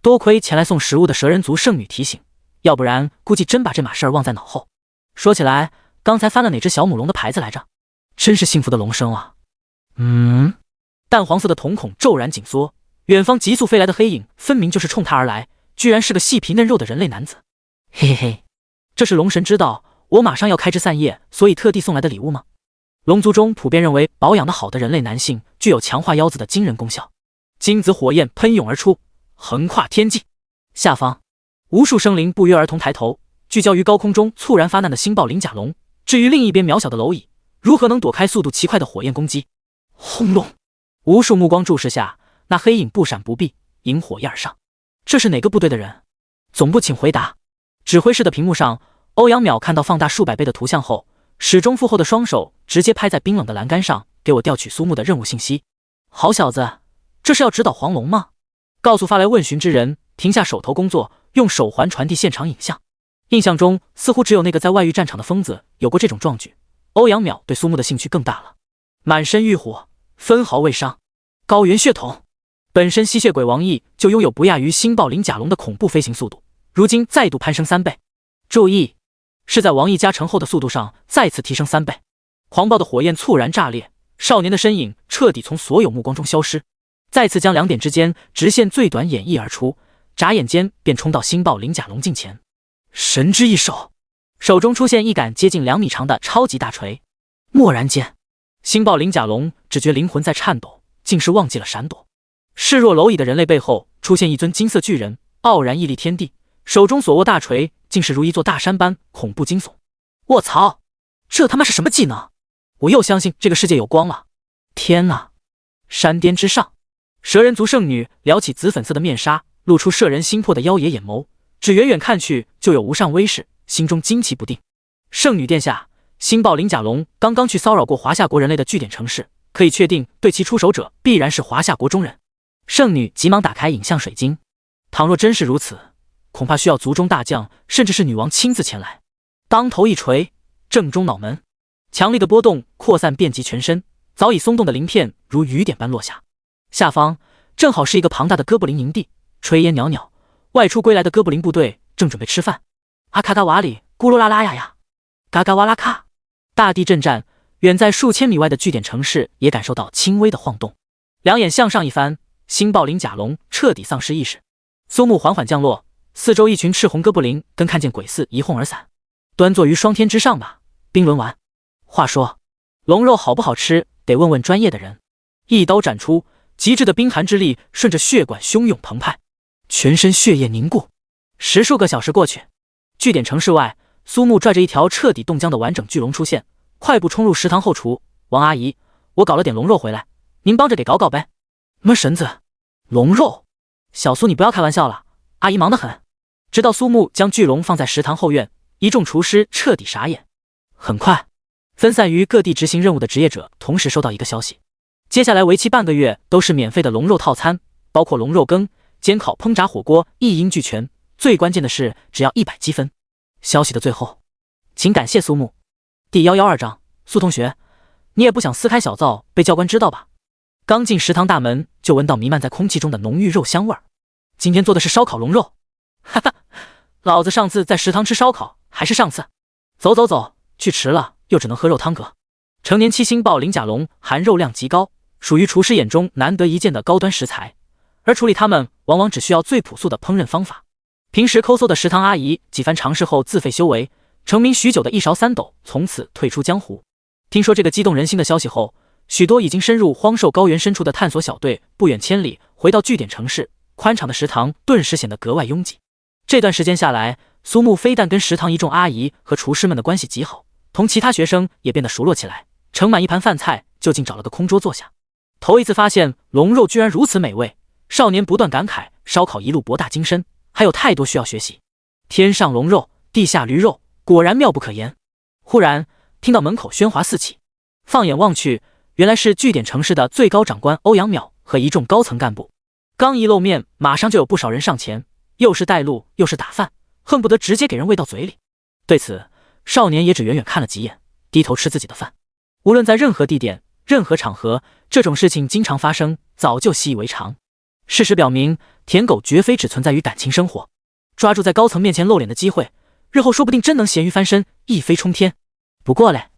多亏前来送食物的蛇人族圣女提醒，要不然估计真把这码事儿忘在脑后。说起来，刚才翻了哪只小母龙的牌子来着？真是幸福的龙生啊！淡黄色的瞳孔骤然紧缩，远方急速飞来的黑影分明就是冲他而来，居然是个细皮嫩肉的人类男子。嘿嘿嘿，这是龙神知道我马上要开枝散叶，所以特地送来的礼物吗？龙族中普遍认为保养得好的人类男性具有强化腰子的惊人功效。金子火焰喷涌而出，横跨天际。下方，无数生灵不约而同抬头，聚焦于高空中猝然发难的星爆鳞甲龙。至于另一边渺小的蝼蚁，如何能躲开速度奇快的火焰攻击？轰隆！无数目光注视下，那黑影不闪不避，迎火焰而上。这是哪个部队的人？总部请回答。指挥室的屏幕上，欧阳淼看到放大数百倍的图像后，始终负后的双手直接拍在冰冷的栏杆上，给我调取苏木的任务信息。好小子，这是要指导黄龙吗？告诉发来问询之人停下手头工作，用手环传递现场影像。印象中似乎只有那个在外域战场的疯子有过这种壮举。欧阳淼对苏木的兴趣更大了。满身欲火，分毫未伤，高原血统。本身吸血鬼王翼就拥有不亚于星爆鳞甲龙的恐怖飞行速度，如今再度攀升3倍。注意，是在王翼加成后的速度上再次提升3倍。狂暴的火焰猝然炸裂，少年的身影彻底从所有目光中消失，再次将2点之间直线最短演绎而出，眨眼间便冲到星爆鳞甲龙近前。神之一手，手中出现一杆接近2米长的超级大锤。蓦然间，星爆鳞甲龙只觉灵魂在颤抖，竟是忘记了闪躲。视若蝼蚁的人类背后出现一尊金色巨人，傲然屹立天地，手中所握大锤竟是如一座大山般恐怖惊悚。卧槽，这他妈是什么技能？我又相信这个世界有光了。天哪！山巅之上，蛇人族圣女撩起紫粉色的面纱，露出摄人心魄的妖冶眼眸，只远远看去就有无上威势，心中惊奇不定。圣女殿下，星爆鳞甲龙刚刚去骚扰过华夏国人类的据点城市，可以确定对其出手者必然是华夏国中人。圣女急忙打开影像水晶，倘若真是如此，恐怕需要族中大将甚至是女王亲自前来。当头一锤，正中脑门，强力的波动扩散遍及全身，早已松动的鳞片如雨点般落下。下方正好是一个庞大的哥布林营地，炊烟袅袅，外出归来的哥布林部队正准备吃饭。阿卡达瓦里咕噜啦啦呀呀，嘎嘎哇啦咔，大地震颤，远在数千米外的据点城市也感受到轻微的晃动。两眼向上一翻，星爆鳞甲龙彻底丧失意识。苏木缓缓降落，四周一群赤红哥布林跟看见鬼似一哄而散。端坐于霜天之上吧，冰轮丸。话说，龙肉好不好吃，得问问专业的人。一刀斩出，极致的冰寒之力顺着血管汹涌澎湃，全身血液凝固。10数个小时过去，据点城市外，苏木拽着一条彻底冻僵的完整巨龙出现，快步冲入食堂后厨。王阿姨，我搞了点龙肉回来，您帮着给搞搞呗。么神子，龙肉？小苏你不要开玩笑了，阿姨忙得很。直到苏木将巨龙放在食堂后院，一众厨师彻底傻眼。很快，分散于各地执行任务的职业者同时收到一个消息，接下来为期半个月都是免费的龙肉套餐，包括龙肉羹、煎烤、烹炸火锅，一应俱全。最关键的是，只要100积分。消息的最后，请感谢苏木。第112章，苏同学，你也不想私开小灶被教官知道吧？刚进食堂大门就闻到弥漫在空气中的浓郁肉香味儿。今天做的是烧烤龙肉，哈哈，老子上次在食堂吃烧烤还是上次。走走走，去迟了又只能喝肉汤阁。成年期星爆鳞甲龙含肉量极高，属于厨师眼中难得一见的高端食材，而处理它们往往只需要最朴素的烹饪方法。平时抠搜的食堂阿姨几番尝试后自废修为，成名许久的一勺三斗从此退出江湖。听说这个激动人心的消息后，许多已经深入荒兽高原深处的探索小队不远千里回到据点城市，宽敞的食堂顿时显得格外拥挤。这段时间下来，苏木非但跟食堂一众阿姨和厨师们的关系极好，同其他学生也变得熟络起来，盛满一盘饭菜就近找了个空桌坐下。头一次发现龙肉居然如此美味，少年不断感慨烧烤一路博大精深，还有太多需要学习。天上龙肉，地下驴肉，果然妙不可言。忽然听到门口喧哗四起，放眼望去，原来是据点城市的最高长官欧阳淼和一众高层干部。刚一露面，马上就有不少人上前，又是带路又是打饭，恨不得直接给人喂到嘴里。对此，少年也只远远看了几眼，低头吃自己的饭。无论在任何地点、任何场合，这种事情经常发生，早就习以为常。事实表明，舔狗绝非只存在于感情生活，抓住在高层面前露脸的机会，日后说不定真能咸鱼翻身，一飞冲天。不过嘞，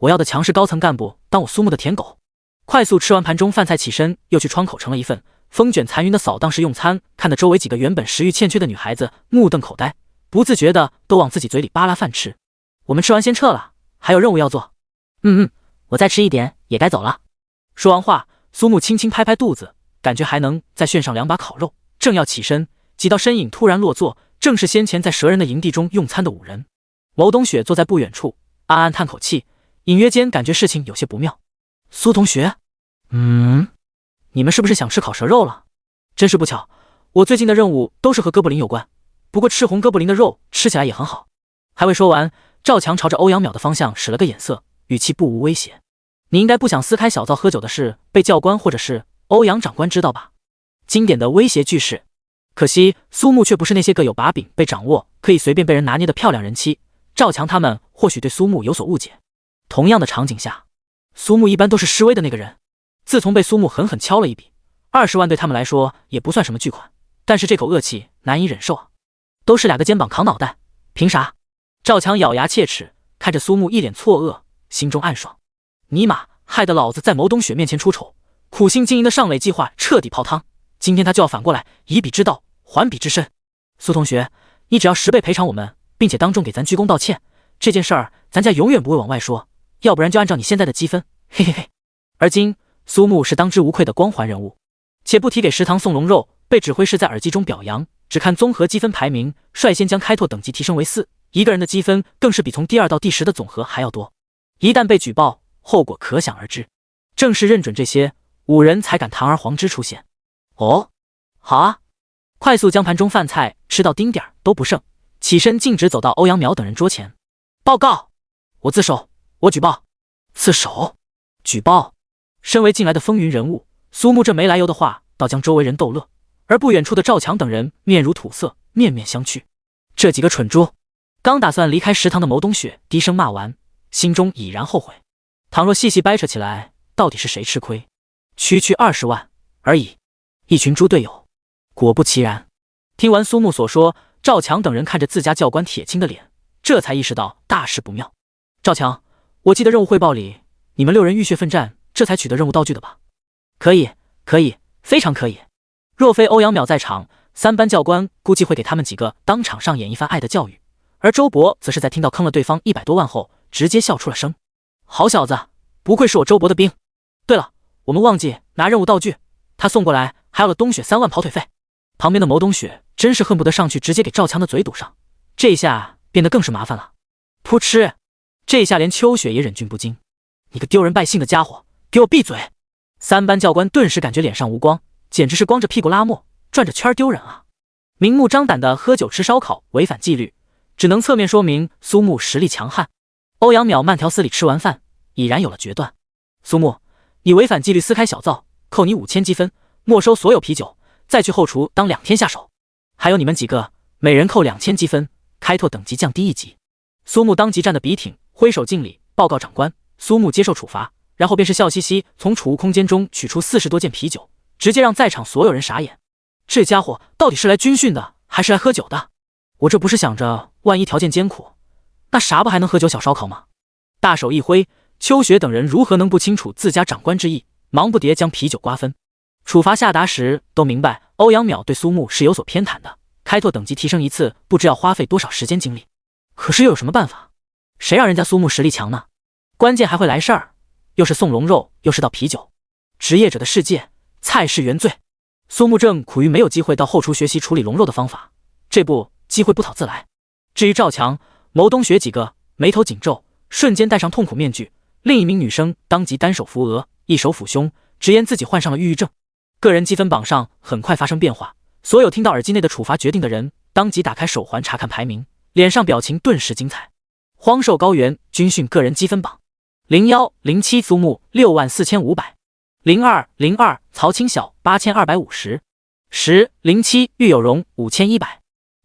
我要的强势高层干部当我苏木的舔狗。快速吃完盘中饭菜，起身又去窗口盛了一份，风卷残云的扫荡式用餐，看得周围几个原本食欲欠缺的女孩子目瞪口呆，不自觉的都往自己嘴里扒拉饭吃。我们吃完先撤了，还有任务要做。我再吃一点也该走了。说完话，苏木轻轻拍拍肚子，感觉还能再炫上2把烤肉，正要起身，几道身影突然落座，正是先前在蛇人的营地中用餐的5人。牟冬雪坐在不远处，暗暗叹口气，隐约间感觉事情有些不妙。苏同学，你们是不是想吃烤蛇肉了？真是不巧，我最近的任务都是和哥布林有关，不过赤红哥布林的肉吃起来也很好。还未说完，赵强朝着欧阳淼的方向使了个眼色，语气不无威胁。你应该不想撕开小灶喝酒的事被教官或者是欧阳长官知道吧？经典的威胁句式。可惜苏木却不是那些个有把柄被掌握可以随便被人拿捏的漂亮人妻，赵强他们或许对苏木有所误解。同样的场景下，苏木一般都是示威的那个人。自从被苏木狠狠敲了一笔，20万对他们来说也不算什么巨款，但是这口恶气难以忍受啊！都是2个肩膀扛脑袋，凭啥？赵强咬牙切齿，看着苏木一脸错愕，心中暗爽。尼玛，害得老子在牟冬雪面前出丑，苦心经营的上垒计划彻底泡汤。今天他就要反过来以彼之道还彼之身。苏同学，你只要10倍赔偿我们，并且当众给咱鞠躬道歉，这件事儿咱家永远不会往外说，要不然就按照你现在的积分，嘿嘿嘿。而今苏木是当之无愧的光环人物，且不提给食堂送龙肉，被指挥室在耳机中表扬，只看综合积分排名，率先将开拓等级提升为4，一个人的积分更是比从第2到第10的总和还要多。一旦被举报，后果可想而知。正是认准这些，5人才敢堂而皇之出现。哦，好啊！快速将盘中饭菜吃到丁点儿都不剩，起身径直走到欧阳淼等人桌前。报告！我自首，我举报。自首？举报？身为近来的风云人物，苏木这没来由的话倒将周围人逗乐，而不远处的赵强等人面如土色，面面相觑。这几个蠢猪！刚打算离开食堂的牟冬雪低声骂完，心中已然后悔。倘若细细掰扯起来，到底是谁吃亏？区20万而已，一群猪队友。果不其然，听完苏木所说，赵强等人看着自家教官铁青的脸，这才意识到大事不妙。赵强，我记得任务汇报里，你们6人浴血奋战，这才取得任务道具的吧？可以，非常可以。若非欧阳淼在场，3班教官估计会给他们几个当场上演一番爱的教育。而周勃则是在听到坑了对方100多万后，直接笑出了声。好小子，不愧是我周勃的兵。对了，我们忘记拿任务道具，他送过来还要了冬雪3万跑腿费。旁边的牟冬雪真是恨不得上去直接给赵强的嘴堵上，这下变得更是麻烦了。噗嗤，这下连秋雪也忍俊不禁。你个丢人败兴的家伙，给我闭嘴！三班教官顿时感觉脸上无光，简直是光着屁股拉磨，转着圈丢人啊！明目张胆的喝酒吃烧烤，违反纪律，只能侧面说明苏木实力强悍。欧阳淼慢条斯理吃完饭，已然有了决断。苏木，你违反纪律私开小灶，扣你5000积分，没收所有啤酒，再去后厨当2天下手。还有你们几个，每人扣2000积分，开拓等级降低1级。苏木当即站得笔挺，挥手敬礼，报告长官。苏木接受处罚，然后便是笑嘻嘻从储物空间中取出40多件啤酒，直接让在场所有人傻眼。这家伙到底是来军训的，还是来喝酒的？我这不是想着万一条件艰苦，那啥不还能喝酒小烧烤吗？大手一挥，秋雪等人如何能不清楚自家长官之意，忙不迭将啤酒瓜分。处罚下达时都明白欧阳淼对苏木是有所偏袒的，开拓等级提升一次不知要花费多少时间精力。可是又有什么办法？谁让人家苏木实力强呢？关键还会来事儿，又是送龙肉，又是倒啤酒。职业者的世界，菜是原罪。苏木正苦于没有机会到后厨学习处理龙肉的方法，这不机会不讨自来。至于赵强、牟东学几个眉头紧皱，瞬间戴上痛苦面具。另一名女生当即单手扶额，一手抚胸，直言自己患上了抑郁症。个人积分榜上很快发生变化，所有听到耳机内的处罚决定的人当即打开手环查看排名，脸上表情顿时精彩。荒兽高原军训个人积分榜：0107苏木64500，0202曹清晓8250，1007郁有容5100。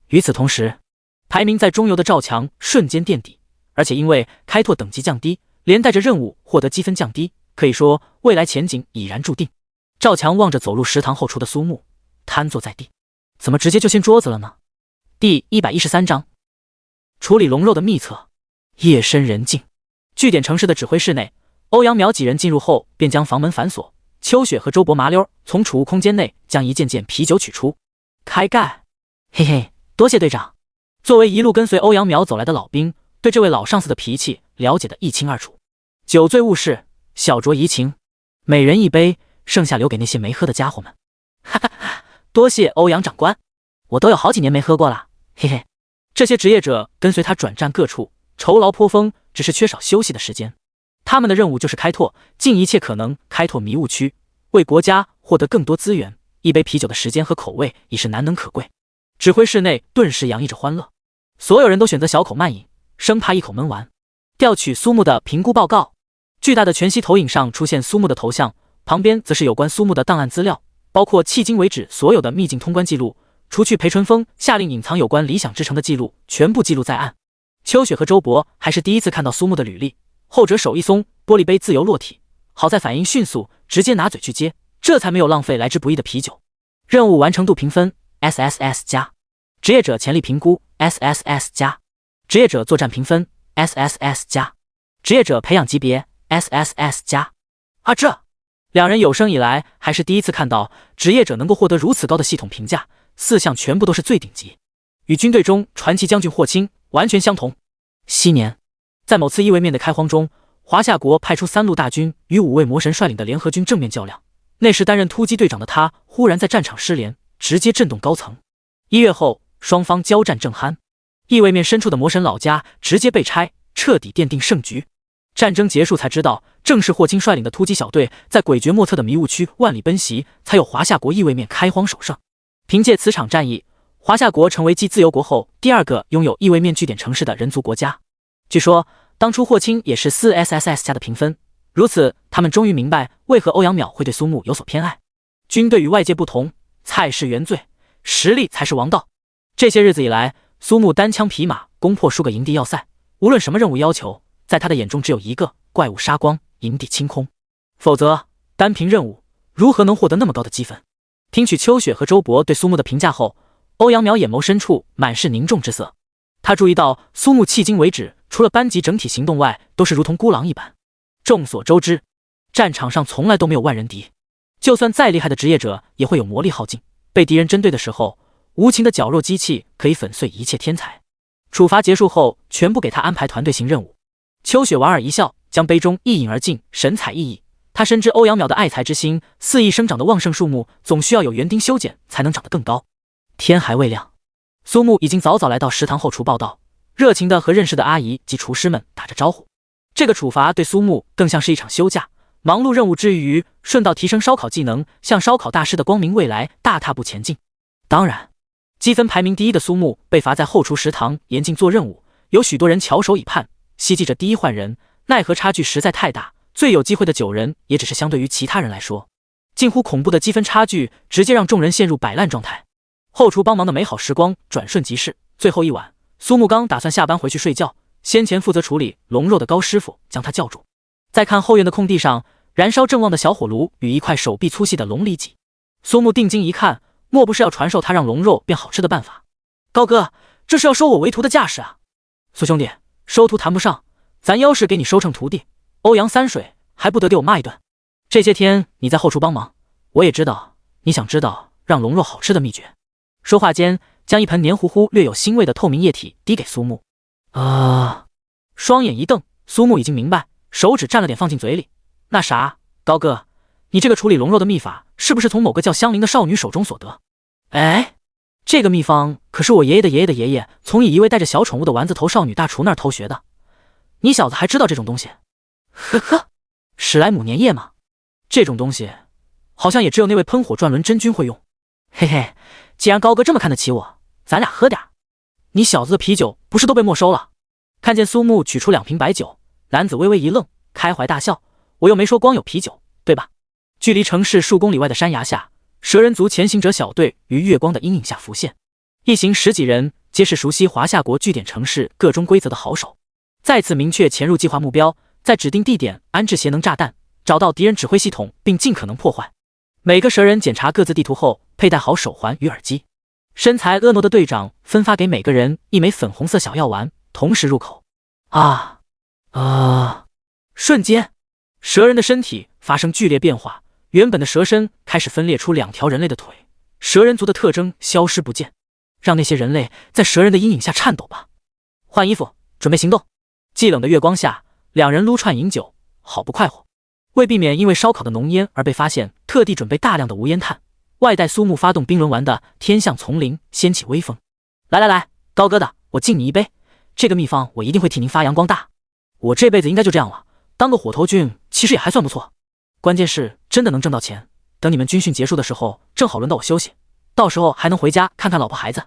与此同时，排名在中游的赵强瞬间垫底，而且因为开拓等级降低，连带着任务获得积分降低，可以说未来前景已然注定。赵强望着走入食堂后厨的苏木，瘫坐在地，怎么直接就掀桌子了呢？第113章，处理龙肉的秘策。夜深人静，据点城市的指挥室内，欧阳淼几人进入后便将房门反锁。秋雪和周伯麻溜从储物空间内将一件件啤酒取出，开盖。嘿嘿，多谢队长。作为一路跟随欧阳淼走来的老兵，对这位老上司的脾气了解得一清二楚。酒醉误事，小酌怡情，每人一杯，剩下留给那些没喝的家伙们。哈哈哈，多谢欧阳长官，我都有好几年没喝过了，嘿嘿。这些职业者跟随他转战各处，酬劳颇丰，只是缺少休息的时间。他们的任务就是开拓，尽一切可能开拓迷雾区，为国家获得更多资源。一杯啤酒的时间和口味已是难能可贵。指挥室内顿时洋溢着欢乐，所有人都选择小口慢饮，生怕一口闷完。调取苏木的评估报告。巨大的全息投影上出现苏木的头像，旁边则是有关苏木的档案资料，包括迄今为止所有的秘境通关记录，除去裴春风下令隐藏有关理想之城的记录，全部记录在案。秋雪和周勃还是第一次看到苏木的履历，后者手一松，玻璃杯自由落体，好在反应迅速，直接拿嘴去接，这才没有浪费来之不易的啤酒。任务完成度评分 SSS 加，职业者潜力评估 SSS 加，职业者作战评分 SSS 加，职业者培养级别 SSS 加。这两人有生以来还是第一次看到职业者能够获得如此高的系统评价，4项全部都是最顶级，与军队中传奇将军霍青完全相同。昔年，在某次异位面的开荒中，华夏国派出3路大军与5位魔神率领的联合军正面较量，那时担任突击队长的他忽然在战场失联，直接震动高层。1月后，双方交战正酣，异位面深处的魔神老家直接被拆，彻底奠定胜局。战争结束才知道，正是霍青率领的突击小队在诡谲莫测的迷雾区万里奔袭，才有华夏国异位面开荒首胜。凭借此场战役，华夏国成为继自由国后第2个拥有异位面据点城市的人族国家。据说当初霍青也是4SSS 加的评分，如此他们终于明白为何欧阳淼会对苏木有所偏爱。军队与外界不同，菜是原罪，实力才是王道。这些日子以来，苏木单枪匹马攻破数个营地要塞，无论什么任务要求，在他的眼中只有一个：怪物杀光，营地清空。否则单凭任务如何能获得那么高的积分？听取秋雪和周勃对苏木的评价后，欧阳淼眼眸深处满是凝重之色。他注意到苏木迄今为止除了班级整体行动外，都是如同孤狼一般。众所周知，战场上从来都没有万人敌，就算再厉害的职业者也会有魔力耗尽，被敌人针对的时候，无情的绞肉机器可以粉碎一切天才。处罚结束后，全部给他安排团队型任务。秋雪莞尔一笑，将杯中一饮而尽，神采奕奕。他深知欧阳淼的爱才之心，肆意生长的旺盛树木总需要有园丁修剪才能长得更高。天还未亮，苏木已经早早来到食堂后厨报道，热情地和认识的阿姨及厨师们打着招呼。这个处罚对苏木更像是一场休假，忙碌任务之余，顺道提升烧烤技能，向烧烤大师的光明未来大踏步前进。当然，积分排名第一的苏木被罚在后厨食堂严禁做任务，有许多人翘首以盼，希冀着第一换人，奈何差距实在太大，最有机会的9人也只是相对于其他人来说，近乎恐怖的积分差距直接让众人陷入摆烂状态。后厨帮忙的美好时光转瞬即逝，最后一晚，苏木刚打算下班回去睡觉，先前负责处理龙肉的高师傅将他叫住。再看后院的空地上，燃烧正旺的小火炉与一块手臂粗细的龙里脊。苏木定睛一看，莫不是要传授他让龙肉变好吃的办法？高哥，这是要收我为徒的架势啊！苏兄弟，收徒谈不上，咱要是给你收成徒弟，欧阳三水还不得给我骂一顿？这些天你在后厨帮忙，我也知道你想知道让龙肉好吃的秘诀。说话间，将一盆黏糊糊、略有腥味的透明液体递给苏木。双眼一瞪，苏木已经明白，手指蘸了点放进嘴里。那啥，高哥，你这个处理龙肉的秘法是不是从某个叫香菱的少女手中所得？哎，这个秘方可是我爷爷的爷爷的爷爷从一位带着小宠物的丸子头少女大厨那儿偷学的。你小子还知道这种东西？呵呵，史莱姆粘液吗？这种东西好像也只有那位喷火转轮真君会用。嘿嘿，既然高哥这么看得起我，咱俩喝点。你小子的啤酒不是都被没收了？看见苏木取出2瓶白酒，男子微微一愣，开怀大笑。我又没说光有啤酒，对吧？距离城市数公里外的山崖下，蛇人族前行者小队于月光的阴影下浮现，一行10几人皆是熟悉华夏国据点城市各中规则的好手。再次明确潜入计划目标，在指定地点安置邪能炸弹，找到敌人指挥系统并尽可能破坏。每个蛇人检查各自地图后，佩戴好手环与耳机。身材婀娜的队长分发给每个人1枚粉红色小药丸，同时入口。瞬间，蛇人的身体发生剧烈变化，原本的蛇身开始分裂出2条人类的腿，蛇人族的特征消失不见。让那些人类在蛇人的阴影下颤抖吧。换衣服，准备行动。寂冷的月光下，2人撸串饮酒，好不快活。为避免因为烧烤的浓烟而被发现，特地准备大量的无烟炭，外带苏木发动冰轮丸的天象丛林掀起微风。来，高哥的，我敬你一杯，这个秘方我一定会替您发扬光大。我这辈子应该就这样了，当个火头军其实也还算不错，关键是真的能挣到钱，等你们军训结束的时候，正好轮到我休息，到时候还能回家看看老婆孩子。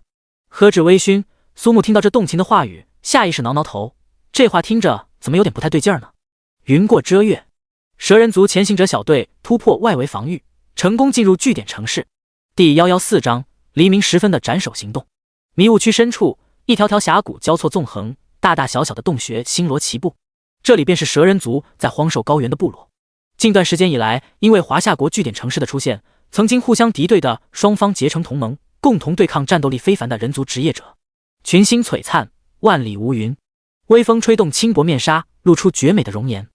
喝至微醺，苏木听到这动情的话语，下意识挠挠头，这话听着怎么有点不太对劲儿呢？云过遮月，蛇人族前行者小队突破外围防御，成功进入据点城市。第114章黎明时分的斩首行动。迷雾区深处，一条条峡谷交错纵横，大大小小的洞穴星罗棋布，这里便是蛇人族在荒兽高原的部落。近段时间以来，因为华夏国据点城市的出现，曾经互相敌对的双方结成同盟，共同对抗战斗力非凡的人族职业者。群星璀璨，万里无云，微风吹动轻薄面纱，露出绝美的容颜。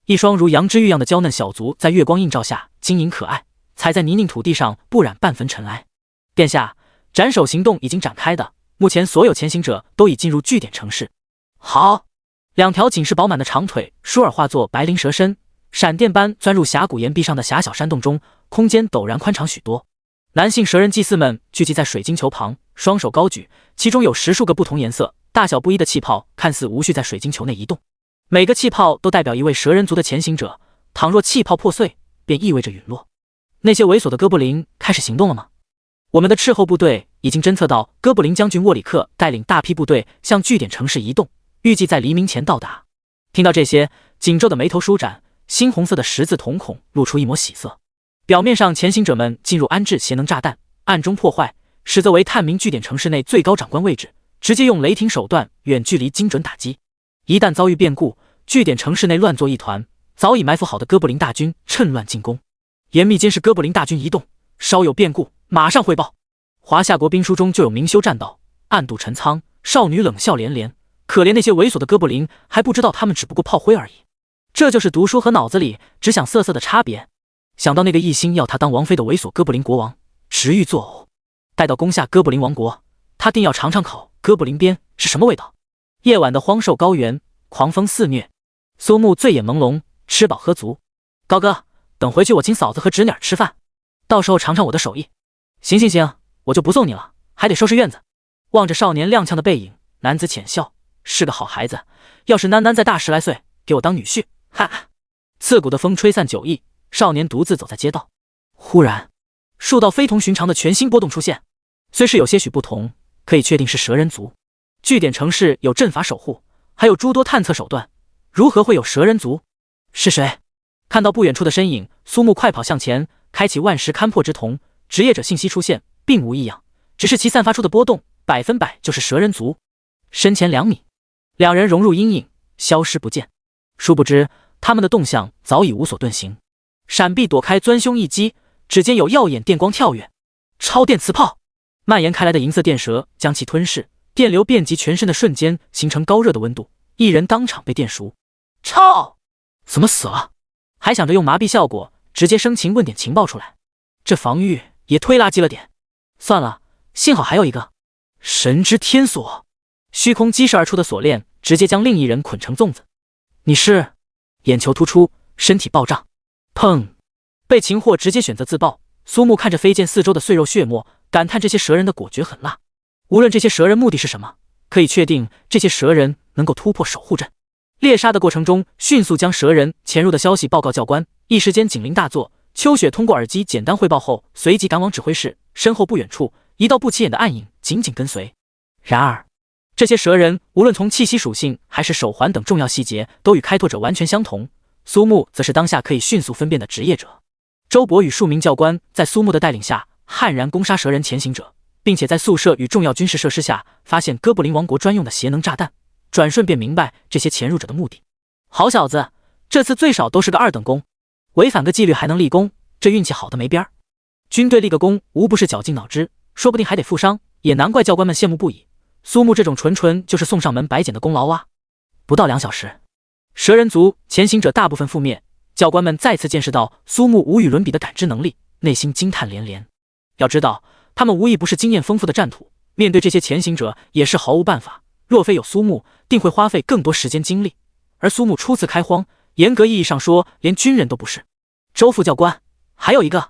一双如羊脂玉样的娇嫩小足在月光映照下晶莹可爱，踩在泥泞土地上不染半分尘埃。殿下，斩首行动已经展开的，目前所有前行者都已进入据点城市。好，2条紧实饱满的长腿倏尔化作白鳞蛇身，闪电般钻入峡谷岩壁上的狭小山洞中，空间陡然宽敞许多。男性蛇人祭司们聚集在水晶球旁，双手高举，其中有10数个不同颜色、大小不一的气泡，看似无序在水晶球内移动。每个气泡都代表一位蛇人族的前行者，倘若气泡破碎，便意味着陨落。那些猥琐的哥布林开始行动了吗？我们的斥候部队已经侦测到哥布林将军沃里克带领大批部队向据点城市移动，预计在黎明前到达。听到这些，紧皱的眉头舒展，猩红色的10字瞳孔露出一抹喜色。表面上前行者们进入安置邪能炸弹，暗中破坏，实则为探明据点城市内最高长官位置，直接用雷霆手段远距离精准打击。一旦遭遇变故，据点城市内乱作一团，早已埋伏好的哥布林大军趁乱进攻。严密监视哥布林大军移动，稍有变故马上汇报。华夏国兵书中就有明修栈道，暗度陈仓，少女冷笑连连。可怜那些猥琐的哥布林还不知道他们只不过炮灰而已。这就是读书和脑子里只想色色的差别。想到那个一心要他当王妃的猥琐哥布林国王，直欲作呕。待到攻下哥布林王国，他定要尝尝烤哥布林鞭是什么味道。夜晚的荒兽高原，狂风肆虐，苏木醉眼朦胧，吃饱喝足。高哥，等回去我请嫂子和侄女吃饭，到时候尝尝我的手艺。行，我就不送你了，还得收拾院子。望着少年踉跄的背影，男子浅笑，是个好孩子。要是囡囡再大10来岁，给我当女婿，哈哈。刺骨的风吹散酒意，少年独自走在街道。忽然，数道非同寻常的全新波动出现，虽是有些许不同，可以确定是蛇人族。据点城市有阵法守护，还有诸多探测手段，如何会有蛇人族？是谁？看到不远处的身影，苏木快跑向前，开启万时勘破之瞳，职业者信息出现，并无异样，只是其散发出的波动100%就是蛇人族。身前2米，两人融入阴影，消失不见。殊不知，他们的动向早已无所遁形。闪避躲开钻胸一击，指尖有耀眼电光跳跃，超电磁炮蔓延开来的银色电蛇将其吞噬，电流遍及全身的瞬间形成高热的温度，一人当场被电熟。操！怎么死了？还想着用麻痹效果直接生擒问点情报出来，这防御也忒垃圾了点。算了，幸好还有一个神之天锁，虚空激射而出的锁链直接将另一人捆成粽子。你是？眼球突出，身体暴涨。砰！被擒获直接选择自爆。苏木看着飞溅四周的碎肉血沫，感叹这些蛇人的果决狠辣。无论这些蛇人目的是什么，可以确定这些蛇人能够突破守护阵。猎杀的过程中，迅速将蛇人潜入的消息报告教官，一时间警铃大作。秋雪通过耳机简单汇报后，随即赶往指挥室，身后不远处一道不起眼的暗影紧紧跟随。然而，这些蛇人无论从气息属性还是手环等重要细节，都与开拓者完全相同。苏木则是当下可以迅速分辨的职业者。周伯与数名教官在苏木的带领下悍然攻杀蛇人前行者，并且在宿舍与重要军事设施下发现哥布林王国专用的邪能炸弹，转瞬便明白这些潜入者的目的。好小子，这次最少都是个2等功，违反个纪律还能立功，这运气好的没边儿。军队立个功无不是绞尽脑汁，说不定还得负伤，也难怪教官们羡慕不已。苏木这种纯就是送上门白捡的功劳啊！不到2小时，蛇人族前行者大部分覆灭，教官们再次见识到苏木无与伦比的感知能力，内心惊叹连连。要知道，他们无疑不是经验丰富的战土，面对这些前行者也是毫无办法。若非有苏木，定会花费更多时间精力。而苏木初次开荒，严格意义上说，连军人都不是。周副教官，还有一个。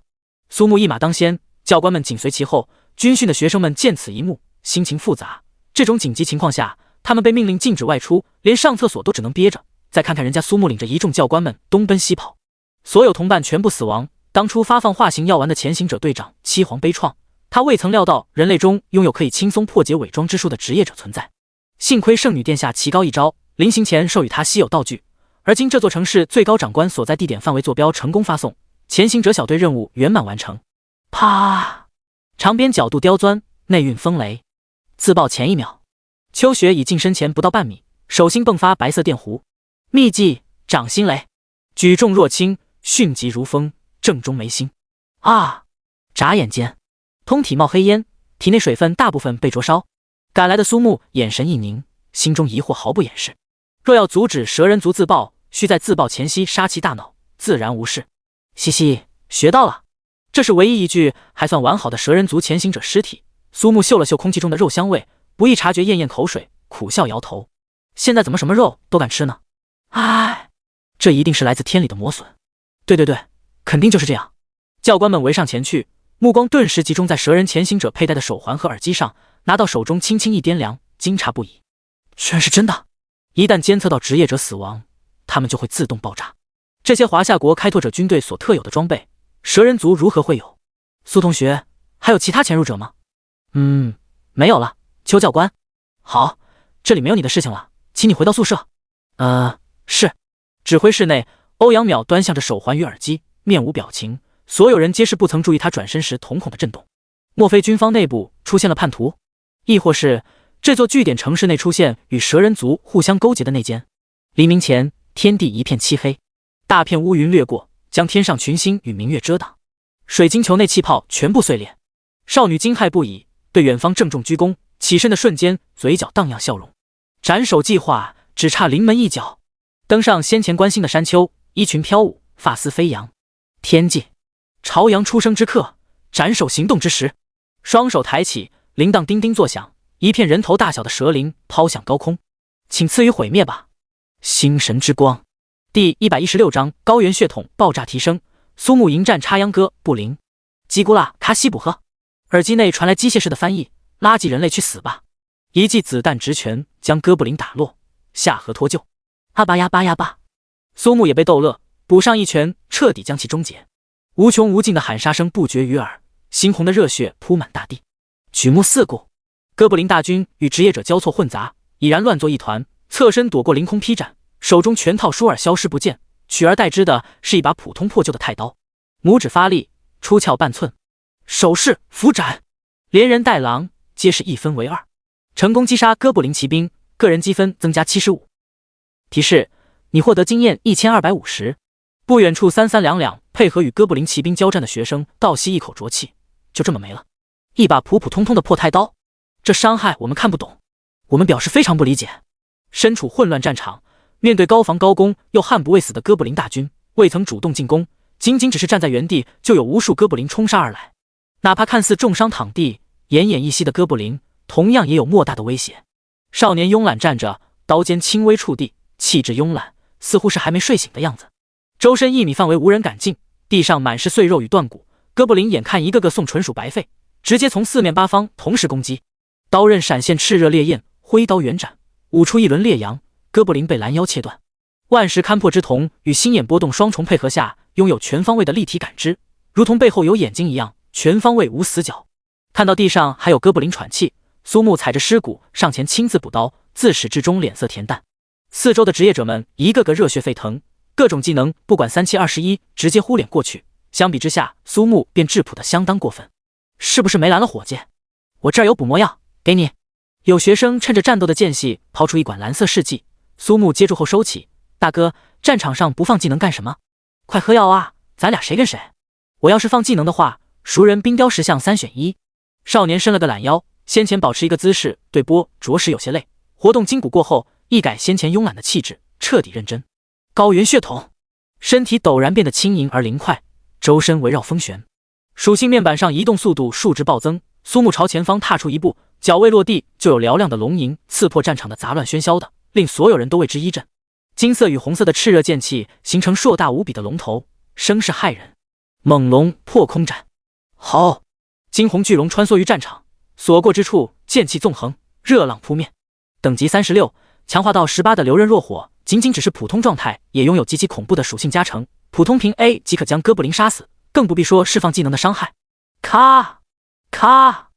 苏木一马当先，教官们紧随其后。军训的学生们见此一幕，心情复杂。这种紧急情况下，他们被命令禁止外出，连上厕所都只能憋着。再看看人家苏木领着一众教官们东奔西跑，所有同伴全部死亡。当初发放化形药丸的前行者队长凄惶悲怆，他未曾料到人类中拥有可以轻松破解伪装之术的职业者存在。幸亏圣女殿下棋高一招，临行前授予他稀有道具，而今这座城市最高长官所在地点范围坐标成功发送，前行者小队任务圆满完成。啪！长边角度刁钻，内蕴风雷。自爆前1秒，秋雪已近身前不到半米，手心迸发白色电弧。秘技掌心雷，举重若轻，迅疾如风，正中眉心。啊！眨眼间，通体冒黑烟，体内水分大部分被灼烧。赶来的苏木眼神一凝，心中疑惑毫不掩饰。若要阻止蛇人族自爆，需在自爆前夕杀其大脑，自然无事。嘻嘻，学到了。这是唯一一具还算完好的蛇人族前行者尸体。苏木嗅了嗅空气中的肉香味，不易察觉咽咽口水，苦笑摇头。现在怎么什么肉都敢吃呢？唉，这一定是来自天理的磨损。对，肯定就是这样。教官们围上前去，目光顿时集中在蛇人前行者佩戴的手环和耳机上，拿到手中轻轻一掂量，惊诧不已。居然是真的！一旦监测到职业者死亡，他们就会自动爆炸。这些华夏国开拓者军队所特有的装备，蛇人族如何会有？苏同学，还有其他潜入者吗？没有了。邱教官，好，这里没有你的事情了，请你回到宿舍。是。指挥室内，欧阳淼端详着手环与耳机，面无表情。所有人皆是不曾注意他转身时瞳孔的震动。莫非军方内部出现了叛徒，亦或是这座据点城市内出现与蛇人族互相勾结的内奸？黎明前，天地一片漆黑，大片乌云掠过，将天上群星与明月遮挡。水晶球内气泡全部碎裂，少女惊骇不已，对远方郑重鞠躬。起身的瞬间，嘴角荡漾笑容。斩首计划只差临门一脚，登上先前关心的山丘，衣裙飘舞，发丝飞扬。天际，朝阳出生之刻，斩首行动之时。双手抬起，铃铛叮叮作响，一片人头大小的蛇鳞抛向高空。请赐予毁灭吧，星神之光。第116章高原血统爆炸提升。苏木迎战插秧歌不灵。叽咕啦卡西卜赫。耳机内传来机械式的翻译：垃圾人类去死吧！一记子弹直拳将哥布林打落，下颌脱臼。阿巴呀巴呀巴！苏木也被逗乐，补上一拳，彻底将其终结。无穷无尽的喊杀声不绝于耳，猩红的热血铺满大地。举目四顾，哥布林大军与职业者交错混杂，已然乱作一团，侧身躲过凌空劈斩，手中拳套倏尔消失不见，取而代之的是一把普通破旧的太刀，拇指发力，出鞘半寸，手势扶斩，连人带狼皆是一分为二，成功击杀哥布林骑兵，个人积分增加75。提示：你获得经验1250。不远处三三两两配合与哥布林骑兵交战的学生倒吸一口浊气，就这么没了。一把普普通通的破太刀，这伤害我们看不懂，我们表示非常不理解。身处混乱战场，面对高防高攻又悍不畏死的哥布林大军，未曾主动进攻，仅仅只是站在原地，就有无数哥布林冲杀而来。哪怕看似重伤躺地、奄奄一息的哥布林，同样也有莫大的威胁。少年慵懒站着，刀尖轻微触地，气质慵懒，似乎是还没睡醒的样子。周身1米范围无人敢近，地上满是碎肉与断骨。哥布林眼看一个个送纯属白费，直接从四面八方同时攻击，刀刃闪现炽热烈焰，挥刀远斩，舞出一轮烈阳。哥布林被拦腰切断。万石勘破之瞳与心眼波动双重配合下，拥有全方位的立体感知，如同背后有眼睛一样，全方位无死角。看到地上还有哥布林喘气，苏木踩着尸骨上前亲自补刀，自始至终脸色恬淡。四周的职业者们一个个热血沸腾，各种技能不管3721，直接呼脸过去。相比之下，苏木便质朴的相当过分。是不是没拦了伙计？我这儿有补魔药，给你。有学生趁着战斗的间隙抛出一管蓝色试剂，苏木接住后收起。大哥，战场上不放技能干什么？快喝药啊，咱俩谁跟谁？我要是放技能的话，熟人冰雕石像3选1。少年伸了个懒腰，先前保持一个姿势对波着实有些累，活动筋骨过后，一改先前慵懒的气质，彻底认真。高原血统，身体陡然变得轻盈而灵快，周身围绕风旋，属性面板上移动速度数值暴增。苏木朝前方踏出一步，脚未落地，就有嘹亮的龙吟刺破战场的杂乱喧嚣的，令所有人都为之一震。金色与红色的炽热剑气形成硕大无比的龙头，声势骇人。猛龙破空斩，好！惊鸿巨龙穿梭于战场，所过之处剑气纵横，热浪扑面。等级36，强化到18的流刃若火，仅仅只是普通状态，也拥有极其恐怖的属性加成。普通凭 A 即可将哥布林杀死，更不必说释放技能的伤害。咔咔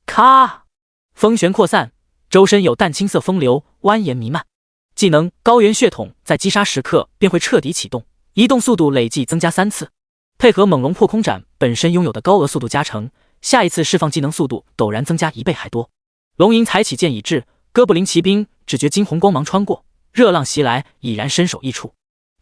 咔，风旋扩散，周身有淡青色风流蜿蜒弥漫。技能高原血统在击杀时刻便会彻底启动，移动速度累计增加3次，配合猛龙破空斩本身拥有的高额速度加成，下一次释放技能速度陡然增加1倍还多。龙吟才起剑已至，哥布林骑兵只觉惊鸿光芒穿过，热浪袭来，已然身首异处。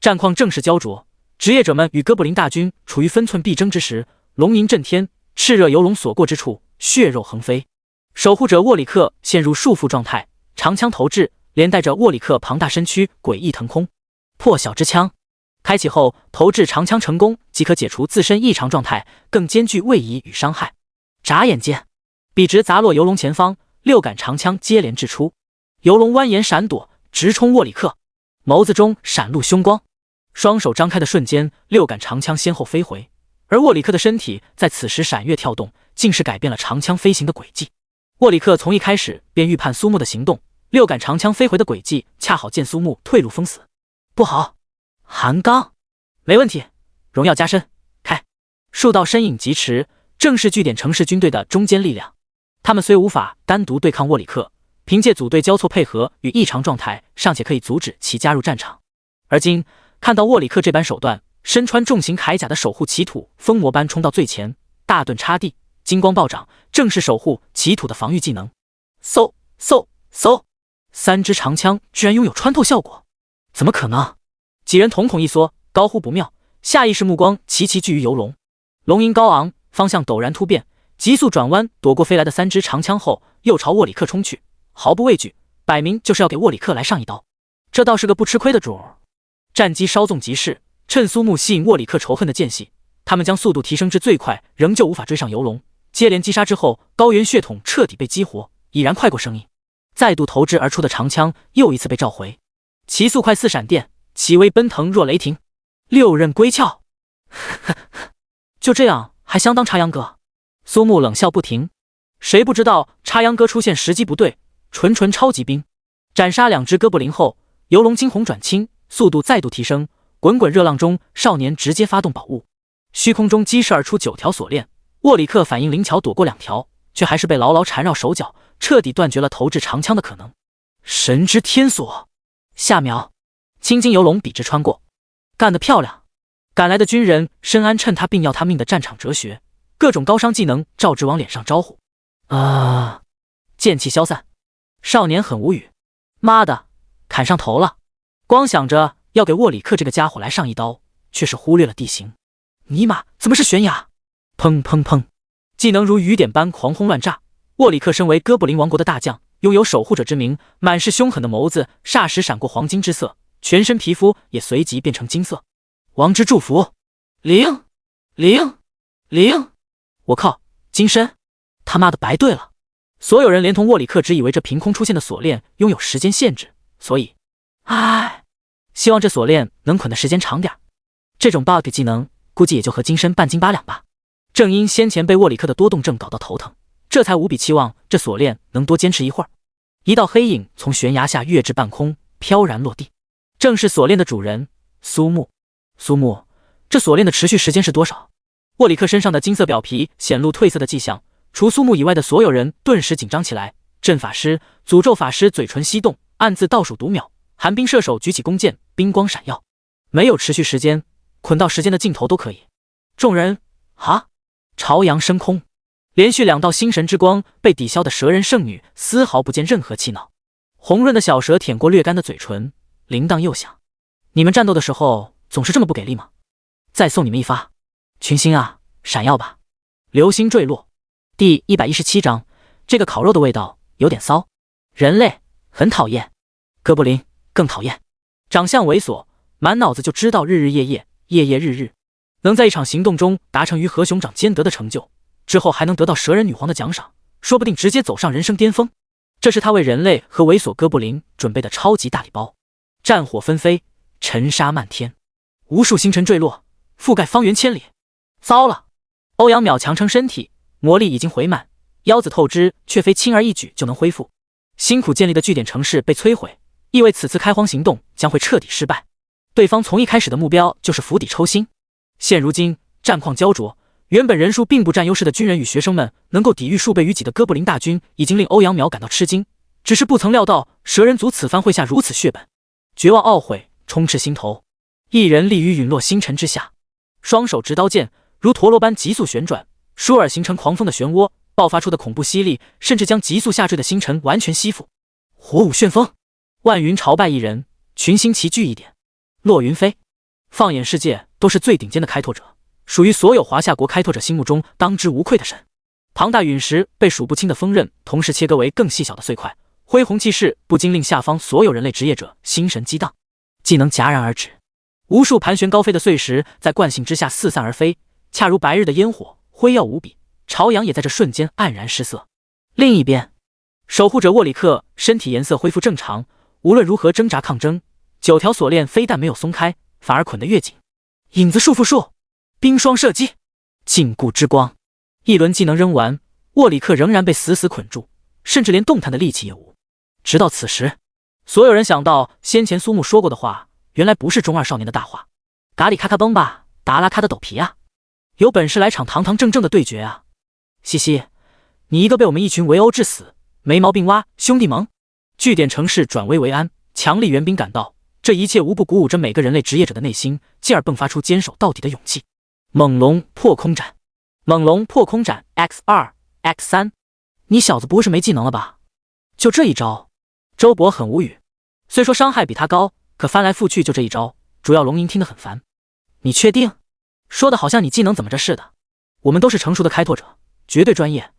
战况正式焦灼，职业者们与哥布林大军处于分寸必争之时，龙吟震天，炽热游龙所过之处，血肉横飞。守护者沃里克陷入束缚状态，长枪投掷，连带着沃里克庞大身躯诡异腾空。破晓之枪开启后，投掷长枪成功即可解除自身异常状态，更兼具位移与伤害。眨眼间，笔直砸落游龙前方，6杆长枪接连掷出，游龙蜿蜒闪躲，直冲沃里克，眸子中闪露凶光。双手张开的瞬间，6杆长枪先后飞回，而沃里克的身体在此时闪跃跳动，竟是改变了长枪飞行的轨迹。沃里克从一开始便预判苏木的行动，6杆长枪飞回的轨迹恰好见苏木退路封死。不好，寒钢，没问题，荣耀加身，开！数道身影疾驰，正是据点城市军队的中坚力量。他们虽无法单独对抗沃里克，凭借组队交错配合与异常状态，尚且可以阻止其加入战场。而今看到沃里克这般手段，身穿重型铠甲的守护奇土疯魔般冲到最前，大盾插地，金光暴涨，正是守护奇土的防御技能。嗖嗖嗖，3支长枪居然拥有穿透效果，怎么可能？几人瞳孔一缩，高呼不妙，下意识目光齐齐聚于游龙。龙吟高昂，方向陡然突变，急速转弯，躲过飞来的3支长枪后，又朝沃里克冲去，毫不畏惧，摆明就是要给沃里克来上一刀。这倒是个不吃亏的主儿。战机稍纵即逝，趁苏木吸引沃里克仇恨的间隙，他们将速度提升至最快，仍旧无法追上游龙。接连击杀之后，高原血统彻底被激活，已然快过声音。再度投掷而出的长枪又一次被召回，其速快似闪电，其威奔腾若雷霆，6刃归鞘。就这样还相当插秧歌？苏木冷笑不停。谁不知道插秧歌出现时机不对，纯纯超级兵。斩杀2只哥布林后，游龙惊鸿转青，速度再度提升，滚滚热浪中，少年直接发动宝物，虚空中激射而出9条锁链。沃里克反应灵巧，躲过2条，却还是被牢牢缠绕手脚，彻底断绝了投掷长枪的可能。神之天锁，下秒，青金游龙笔直穿过，干得漂亮！赶来的军人深谙趁他病要他命的战场哲学，各种高伤技能照直往脸上招呼。剑气消散，少年很无语，妈的，砍上头了！光想着要给沃里克这个家伙来上一刀，却是忽略了地形。尼玛，怎么是悬崖？砰砰砰！技能如雨点般狂轰乱炸。沃里克身为哥布林王国的大将，拥有守护者之名，满是凶狠的眸子霎时闪过黄金之色，全身皮肤也随即变成金色。王之祝福，灵！我靠，金身！他妈的白对了！所有人连同沃里克只以为这凭空出现的锁链拥有时间限制，所以，希望这锁链能捆的时间长点。这种 bug 技能估计也就和金身半斤八两吧。正因先前被沃里克的多动症搞到头疼，这才无比期望这锁链能多坚持一会儿。一道黑影从悬崖下跃至半空，飘然落地，正是锁链的主人苏木。苏木，这锁链的持续时间是多少？沃里克身上的金色表皮显露褪色的迹象，除苏木以外的所有人顿时紧张起来。阵法师、诅咒法师嘴唇翕动，暗自倒数读秒。寒冰射手举起弓箭，冰光闪耀。没有持续时间，捆到时间的尽头都可以。众人朝阳升空，连续2道星神之光被抵消的蛇人圣女丝毫不见任何气恼，红润的小舌舔过略干的嘴唇，铃铛又响。你们战斗的时候总是这么不给力吗？再送你们一发，群星啊，闪耀吧！流星坠落。第117章，这个烤肉的味道有点骚。人类很讨厌，哥布林更讨厌。长相猥琐，满脑子就知道日日夜夜，夜夜日日，能在一场行动中达成与和熊掌兼得的成就，之后还能得到蛇人女皇的奖赏，说不定直接走上人生巅峰。这是他为人类和猥琐哥布林准备的超级大礼包。战火纷飞，尘沙漫天，无数星辰坠落，覆盖方圆千里。糟了！欧阳淼强撑身体，魔力已经回满，腰子透支却非轻而易举就能恢复。辛苦建立的据点城市被摧毁，意味此次开荒行动将会彻底失败。对方从一开始的目标就是釜底抽薪。现如今战况焦灼，原本人数并不占优势的军人与学生们能够抵御数倍于己的哥布林大军，已经令欧阳淼感到吃惊。只是不曾料到蛇人族此番会下如此血本，绝望懊悔充斥心头。一人立于陨落星辰之下，双手执刀剑如陀螺般急速旋转，舒尔形成狂风的漩涡，爆发出的恐怖吸力甚至将急速下坠的星辰完全吸附。火舞旋风，万云朝拜一人，群星齐聚一点。落云飞，放眼世界都是最顶尖的开拓者，属于所有华夏国开拓者心目中当之无愧的神。庞大陨石被数不清的锋刃同时切割为更细小的碎块，恢宏气势不禁令下方所有人类职业者心神激荡。技能戛然而止，无数盘旋高飞的碎石在惯性之下四散而飞，恰如白日的烟火，辉耀无比。朝阳也在这瞬间黯然失色。另一边，守护者沃里克身体颜色恢复正常，无论如何挣扎抗争，9条锁链非但没有松开，反而捆得越紧。影子束缚术，冰霜射击，禁锢之光。一轮技能扔完，沃里克仍然被死死捆住，甚至连动弹的力气也无。直到此时，所有人想到先前苏木说过的话，原来不是中二少年的大话。咖喱咔咔崩吧，达拉咔的抖皮啊！有本事来场堂堂正正的对决啊！西西，你一个被我们一群围殴致死，没毛病哇，兄弟盟！据点城市转危为安，强力援兵赶到，这一切无不鼓舞着每个人类职业者的内心，进而迸发出坚守到底的勇气。猛龙破空斩，猛龙破空斩 X2、X3， 你小子不会是没技能了吧？就这一招，周勃很无语。虽说伤害比他高，可翻来覆去就这一招，主要龙吟听得很烦。你确定？说的好像你技能怎么着似的。我们都是成熟的开拓者，绝对专业。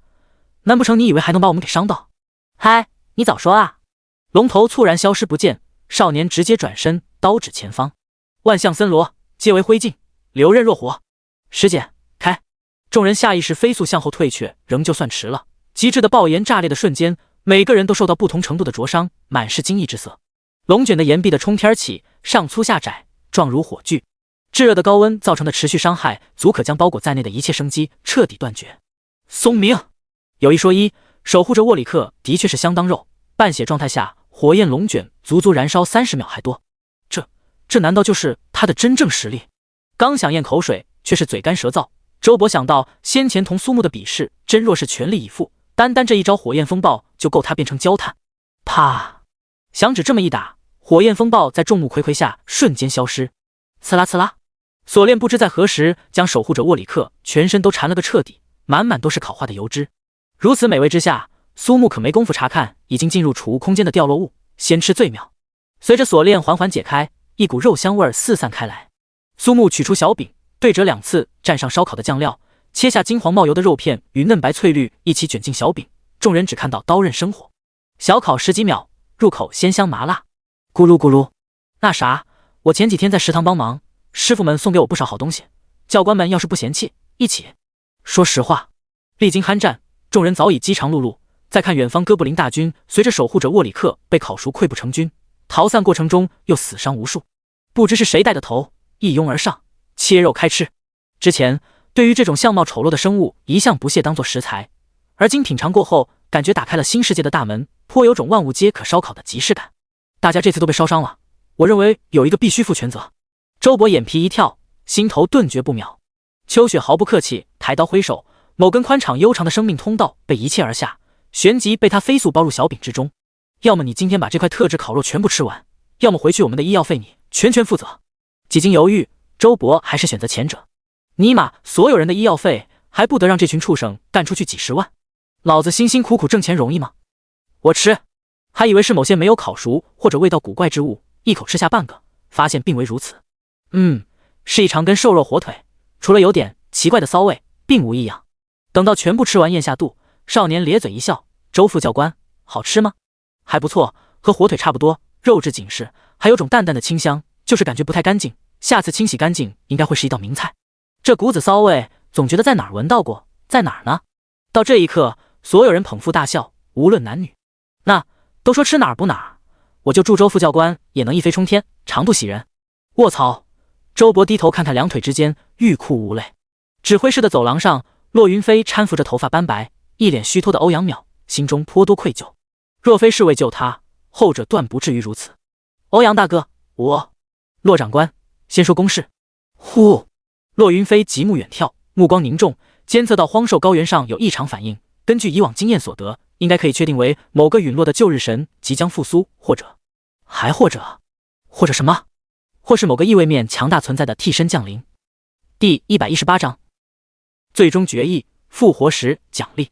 难不成你以为还能把我们给伤到？嗨，你早说啊！龙头猝然消失不见，少年直接转身，刀指前方。万象森罗，皆为灰烬，留刃若火。师姐，开！众人下意识飞速向后退却，仍旧算迟了。极致的爆炎炸裂的瞬间，每个人都受到不同程度的灼伤，满是惊异之色。龙卷的岩壁的冲天起，上粗下窄，状如火炬。炙热的高温造成的持续伤害，足可将包裹在内的一切生机彻底断绝。松明，有一说一，守护着沃里克的确是相当肉，半血状态下，火焰龙卷足足燃烧30秒还多。这难道就是他的真正实力？刚想咽口水，却是嘴干舌燥。周勃想到先前同苏木的比试，真若是全力以赴，单单这一招火焰风暴就够他变成焦炭。啪！响指这么一打，火焰风暴在众目睽睽下瞬间消失。刺啦刺啦，锁链不知在何时将守护者沃里克全身都缠了个彻底，满满都是烤化的油脂。如此美味之下，苏木可没工夫查看已经进入储物空间的掉落物，先吃最妙。随着锁链缓缓解开，一股肉香味四散开来。苏木取出小饼，对折2次，蘸上烧烤的酱料，切下金黄冒油的肉片与嫩白翠绿一起卷进小饼。众人只看到刀刃生火，小烤10几秒，入口鲜香麻辣。咕噜咕噜。那啥，我前几天在食堂帮忙，师傅们送给我不少好东西，教官们要是不嫌弃，一起。说实话，历经酣战，众人早已饥肠辘辘。再看远方哥布林大军随着守护者沃里克被烤熟溃不成军，逃散过程中又死伤无数，不知是谁带的头，一拥而上，切肉开吃。之前对于这种相貌丑陋的生物一向不屑当作食材，而今品尝过后，感觉打开了新世界的大门，颇有种万物皆可烧烤的即视感。大家这次都被烧伤了，我认为有一个必须负全责。周勃眼皮一跳，心头顿觉不妙。秋雪毫不客气，抬刀挥手，某根宽敞悠长的生命通道被一切而下，旋即被他飞速包入小饼之中。要么你今天把这块特制烤肉全部吃完，要么回去我们的医药费你全负责。几经犹豫，周勃还是选择前者。尼玛，所有人的医药费还不得让这群畜生干出去几10万？老子辛辛苦苦挣钱容易吗？我吃。还以为是某些没有烤熟或者味道古怪之物，一口吃下半个，发现并为如此。是一长根瘦肉火腿，除了有点奇怪的骚味，并无异样。等到全部吃完咽下肚，少年咧嘴一笑：“周副教官，好吃吗？”还不错，和火腿差不多，肉质紧实，还有种淡淡的清香，就是感觉不太干净，下次清洗干净应该会是一道名菜。这股子骚味，总觉得在哪儿闻到过，在哪儿呢？到这一刻，所有人捧腹大笑，无论男女。那都说吃哪儿补哪儿，我就祝周副教官也能一飞冲天，长度喜人。卧槽！周勃低头看看两腿之间，欲哭无泪。指挥室的走廊上，骆云飞搀扶着头发斑白、一脸虚脱的欧阳淼，心中颇多愧疚。若非是为救他，后者断不至于如此。欧阳大哥，骆长官，先说公事。呼！骆云飞极目远眺，目光凝重，监测到荒兽高原上有异常反应。根据以往经验所得，应该可以确定为某个陨落的旧日神即将复苏，或者什么？或是某个异位面强大存在的替身降临。第118章最终决议，复活时奖励。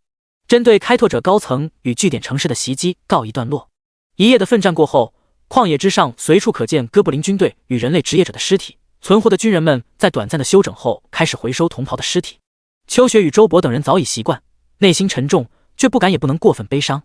针对开拓者高层与据点城市的袭击告一段落。一夜的奋战过后，旷野之上随处可见哥布林军队与人类职业者的尸体。存活的军人们在短暂的休整后，开始回收同袍的尸体。秋雪与周勃等人早已习惯，内心沉重，却不敢也不能过分悲伤。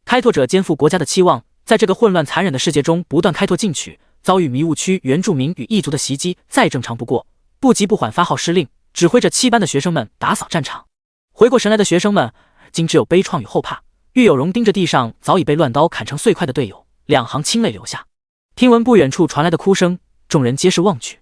开拓者肩负国家的期望，在这个混乱残忍的世界中不断开拓进取，遭遇迷雾区原住民与异族的袭击，再正常不过。不急不缓发号施令，指挥着7班的学生们打扫战场。回过神来的学生们，竟只有悲怆与后怕。岳有容盯着地上早已被乱刀砍成碎块的队友，两行清泪流下。听闻不远处传来的哭声，众人皆是望去。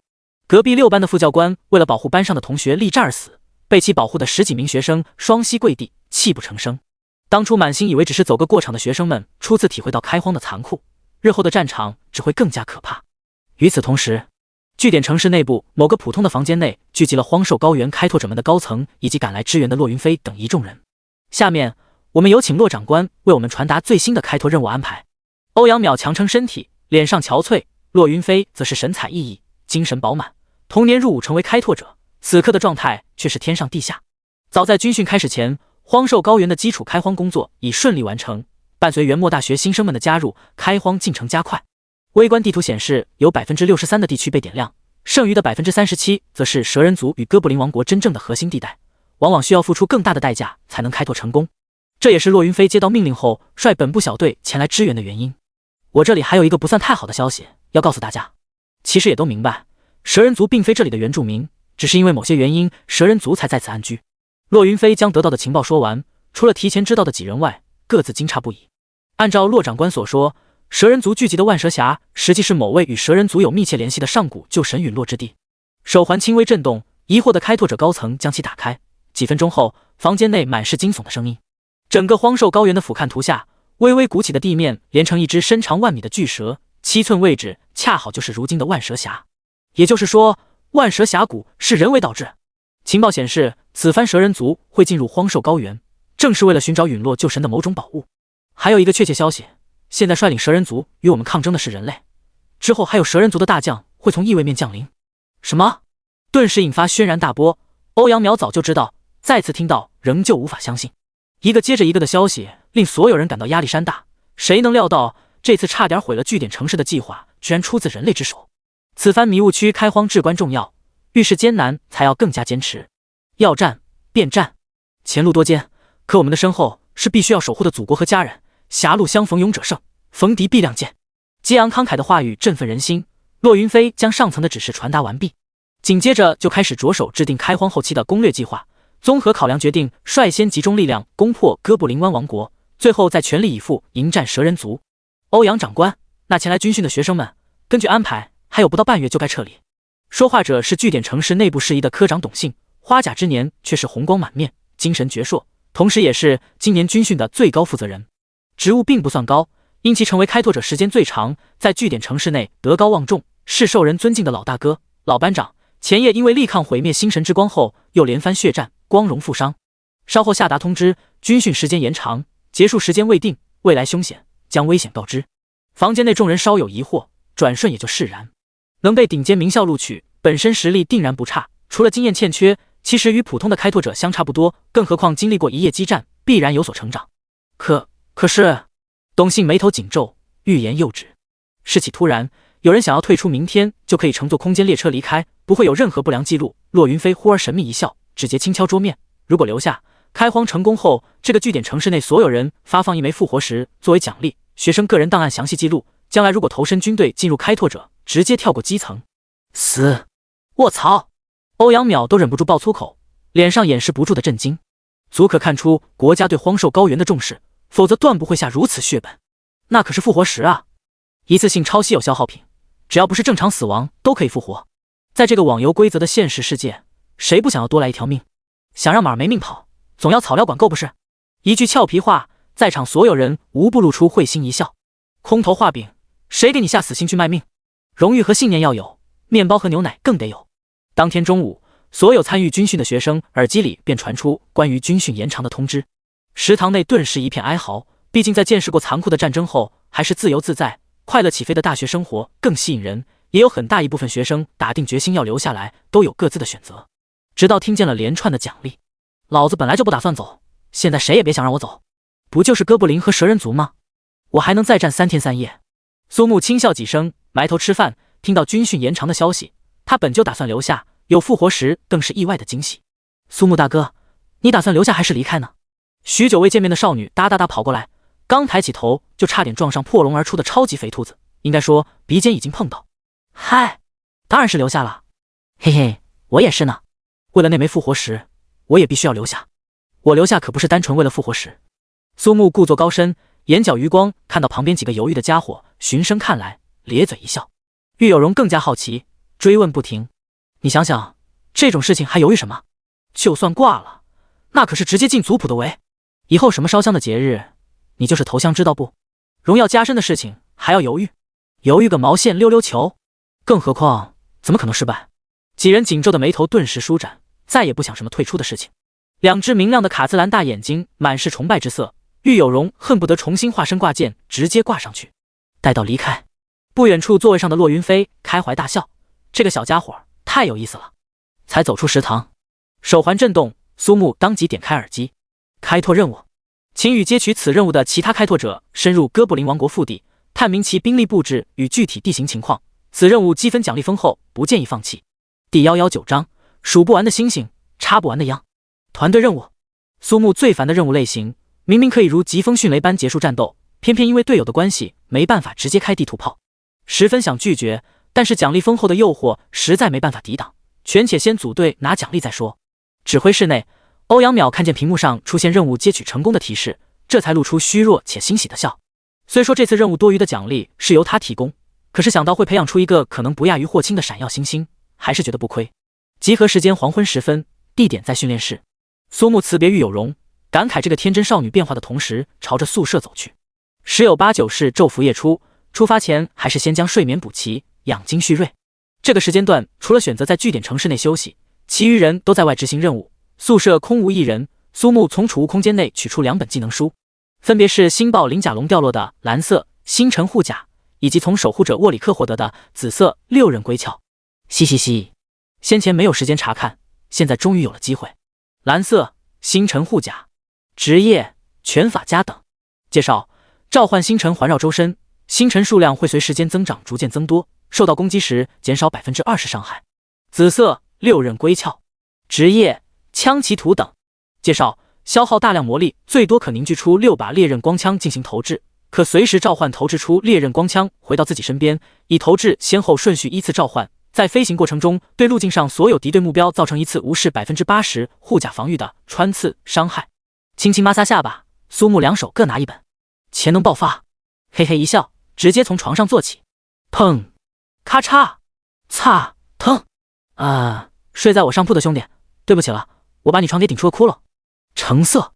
隔壁6班的副教官为了保护班上的同学力战而死，被其保护的10几名学生双膝跪地，泣不成声。当初满心以为只是走个过场的学生们，初次体会到开荒的残酷，日后的战场只会更加可怕。与此同时，据点城市内部某个普通的房间内，聚集了荒兽高原开拓者们的高层以及赶来支援的骆云飞等一众人。下面我们有请骆长官为我们传达最新的开拓任务安排。欧阳淼强撑身体，脸上憔悴；骆云飞则是神采奕奕，精神饱满。同年入伍成为开拓者，此刻的状态却是天上地下。早在军训开始前，荒兽高原的基础开荒工作已顺利完成。伴随元末大学新生们的加入，开荒进程加快。微观地图显示，有 63% 的地区被点亮，剩余的 37% 则是蛇人族与哥布林王国真正的核心地带，往往需要付出更大的代价才能开拓成功。这也是骆云飞接到命令后率本部小队前来支援的原因。我这里还有一个不算太好的消息要告诉大家，其实也都明白，蛇人族并非这里的原住民，只是因为某些原因，蛇人族才在此安居。骆云飞将得到的情报说完，除了提前知道的几人外，各自惊诧不已。按照骆长官所说，蛇人族聚集的万蛇峡实际是某位与蛇人族有密切联系的上古旧神陨落之地。手环轻微震动，疑惑的开拓者高层将其打开。几分钟后，房间内满是惊悚的声音。整个荒兽高原的俯瞰图下，微微鼓起的地面连成一只身长1万米的巨蛇，7寸位置恰好就是如今的万蛇峡。也就是说，万蛇峡谷是人为导致。情报显示，此番蛇人族会进入荒兽高原，正是为了寻找陨落旧神的某种宝物。还有一个确切消息，现在率领蛇人族与我们抗争的是人类，之后还有蛇人族的大将会从异位面降临。什么？顿时引发轩然大波。欧阳淼早就知道，再次听到仍旧无法相信。一个接着一个的消息令所有人感到压力山大。谁能料到，这次差点毁了据点城市的计划，居然出自人类之手？此番迷雾区开荒至关重要，遇事艰难才要更加坚持。要战便战，前路多艰，可我们的身后是必须要守护的祖国和家人。狭路相逢勇者胜，逢敌必亮剑。激昂慷慨的话语振奋人心。骆云飞将上层的指示传达完毕，紧接着就开始着手制定开荒后期的攻略计划。综合考量，决定率先集中力量攻破哥布林湾王国，最后再全力以赴迎战蛇人族。欧阳长官，那前来军训的学生们，根据安排，还有不到半月就该撤离。说话者是据点城市内部事宜的科长董信，花甲之年却是红光满面，精神矍铄，同时也是今年军训的最高负责人。职务并不算高，因其成为开拓者时间最长，在据点城市内德高望重，是受人尊敬的老大哥、老班长。前夜因为力抗毁灭星神之光后，又连番血战，光荣负伤。稍后下达通知，军训时间延长，结束时间未定，未来凶险，将危险告知。房间内众人稍有疑惑，转瞬也就释然。能被顶尖名校录取，本身实力定然不差，除了经验欠缺，其实与普通的开拓者相差不多，更何况经历过一夜激战，必然有所成长。可是，董信眉头紧皱，欲言又止。事起突然，有人想要退出，明天就可以乘坐空间列车离开，不会有任何不良记录。骆云飞忽而神秘一笑，指节轻敲桌面：如果留下，开荒成功后，这个据点城市内所有人发放1枚复活石作为奖励，学生个人档案详细记录，将来如果投身军队进入开拓者，直接跳过基层。死！卧槽！欧阳淼都忍不住爆粗口，脸上掩饰不住的震惊，足可看出国家对荒兽高原的重视，否则断不会下如此血本。那可是复活石啊，一次性超稀有消耗品，只要不是正常死亡都可以复活。在这个网游规则的现实世界，谁不想要多来一条命？想让马儿没命跑，总要草料管够不是？一句俏皮话，在场所有人无不露出会心一笑。空头画饼，谁给你下死心去卖命？荣誉和信念要有，面包和牛奶更得有。当天中午，所有参与军训的学生耳机里便传出关于军训延长的通知。食堂内顿时一片哀嚎，毕竟在见识过残酷的战争后，还是自由自在、快乐起飞的大学生活更吸引人。也有很大一部分学生打定决心要留下来，都有各自的选择。直到听见了连串的奖励，老子本来就不打算走，现在谁也别想让我走。不就是哥布林和蛇人族吗？我还能再战3天3夜。苏木轻笑几声，埋头吃饭。听到军训延长的消息，他本就打算留下，有复活时更是意外的惊喜。苏木大哥，你打算留下还是离开呢？许久未见面的少女哒哒哒跑过来，刚抬起头就差点撞上破笼而出的超级肥兔子，应该说鼻尖已经碰到。嗨，当然是留下了。嘿嘿，我也是呢。为了那枚复活石，我也必须要留下。我留下可不是单纯为了复活石。苏木故作高深，眼角余光看到旁边几个犹豫的家伙，循声看来，咧嘴一笑。玉有容更加好奇，追问不停。你想想，这种事情还犹豫什么？就算挂了，那可是直接进族谱的围。以后什么烧香的节日，你就是投降知道不？荣耀加身的事情还要犹豫？犹豫个毛线溜溜球！更何况，怎么可能失败？几人紧皱的眉头顿时舒展，再也不想什么退出的事情。两只明亮的卡姿兰大眼睛满是崇拜之色，玉有容恨不得重新化身挂件，直接挂上去。待到离开，不远处座位上的骆云飞开怀大笑，这个小家伙太有意思了。才走出食堂，手环震动，苏木当即点开耳机。开拓任务，请与接取此任务的其他开拓者深入哥布林王国腹地，探明其兵力布置与具体地形情况。此任务积分奖励丰厚，不建议放弃。第119章，数不完的星星，插不完的秧。团队任务，苏木最烦的任务类型，明明可以如疾风迅雷般结束战斗，偏偏因为队友的关系，没办法直接开地图炮。十分想拒绝，但是奖励丰厚的诱惑实在没办法抵挡，权且先组队拿奖励再说。指挥室内，欧阳淼看见屏幕上出现任务接取成功的提示，这才露出虚弱且欣喜的笑。虽说这次任务多余的奖励是由他提供，可是想到会培养出一个可能不亚于霍青的闪耀星星，还是觉得不亏。集合时间黄昏时分，地点在训练室。苏木辞别玉有容，感慨这个天真少女变化的同时，朝着宿舍走去。十有八九是昼伏夜出，出发前还是先将睡眠补齐，养精蓄锐。这个时间段除了选择在据点城市内休息，其余人都在外执行任务，宿舍空无一人。苏木从储物空间内取出2本技能书，分别是星爆鳞甲龙掉落的蓝色星辰护甲，以及从守护者沃里克获得的紫色6刃龟壳。嘻嘻嘻，先前没有时间查看，现在终于有了机会。蓝色星辰护甲，职业拳法家等。介绍：召唤星辰环绕周身，星辰数量会随时间增长逐渐增多，受到攻击时减少20%伤害。紫色6刃龟壳，职业枪骑图等。介绍：消耗大量魔力，最多可凝聚出6把烈刃光枪进行投掷，可随时召唤投掷出烈刃光枪回到自己身边，以投掷先后顺序依次召唤。在飞行过程中，对路径上所有敌对目标造成一次无视80%护甲防御的穿刺伤害。轻轻摩擦下巴，苏木2手各拿1本，潜能爆发，嘿嘿一笑，直接从床上坐起。砰！咔嚓！擦！疼！睡在我上铺的兄弟，对不起了，我把你床给顶出个窟窿。橙色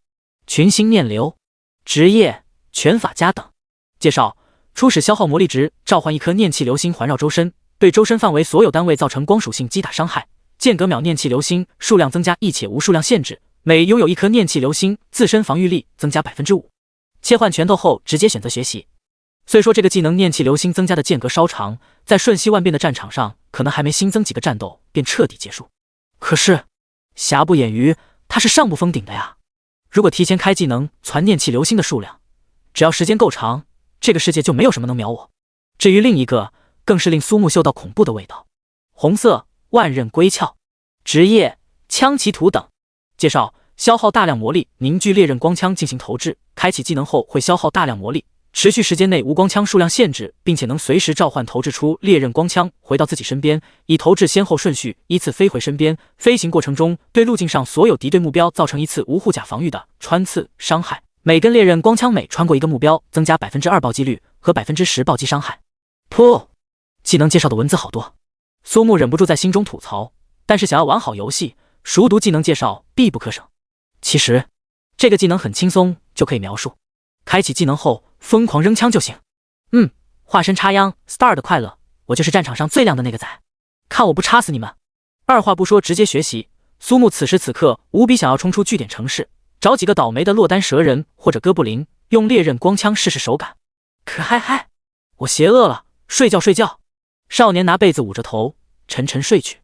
群星念流，职业拳法家等。介绍：初始消耗魔力值，召唤1颗念气流星环绕周身，对周身范围所有单位造成光属性击打伤害，间隔秒念气流星数量增加1且无数量限制，每拥有1颗念气流星，自身防御力增加5%。切换拳头后直接选择学习。虽说这个技能念气流星增加的间隔稍长，在瞬息万变的战场上可能还没新增几个战斗便彻底结束，可是瑕不掩瑜，他是上不封顶的呀。如果提前开技能攒念气流星的数量，只要时间够长，这个世界就没有什么能秒我。至于另一个，更是令苏木嗅到恐怖的味道。红色万刃龟壳，职业枪骑图等。介绍：消耗大量魔力，凝聚烈刃光枪进行投掷，开启技能后会消耗大量魔力，持续时间内无光枪数量限制，并且能随时召唤投掷出烈刃光枪回到自己身边，以投掷先后顺序依次飞回身边。飞行过程中，对路径上所有敌对目标造成一次无护甲防御的穿刺伤害。每根烈刃光枪每穿过一个目标，增加2%暴击率和10%暴击伤害。噗！技能介绍的文字好多，苏木忍不住在心中吐槽，但是想要玩好游戏，熟读技能介绍必不可省。其实这个技能很轻松就可以描述，开启技能后疯狂扔枪就行。化身插秧 Star 的快乐，我就是战场上最亮的那个仔，看我不插死你们！二话不说直接学习。苏木此时此刻无比想要冲出据点城市，找几个倒霉的落单蛇人或者哥布林，用烈刃光枪试试手感。可嗨，我邪恶了，睡觉。少年拿被子捂着头，沉沉睡去。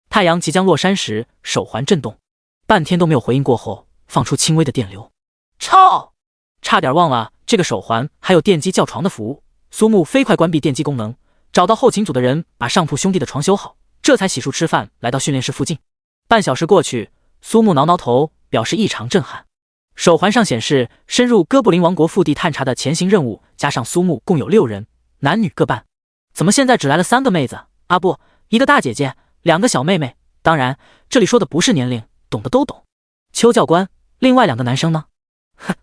太阳即将落山时，手环震动，半天都没有回应过后，放出轻微的电流。操！差点忘了这个手环还有电击叫床的服务。苏木飞快关闭电击功能，找到后勤组的人，把上铺兄弟的床修好，这才洗漱吃饭，来到训练室附近。半小时过去，苏木挠挠头，表示异常震撼。手环上显示深入哥布林王国腹地探查的前行任务，加上苏木共有6人，男女各半。怎么现在只来了3个妹子？不，1个大姐姐，2个小妹妹。当然，这里说的不是年龄，懂的都懂。邱教官，另外2个男生呢？哼，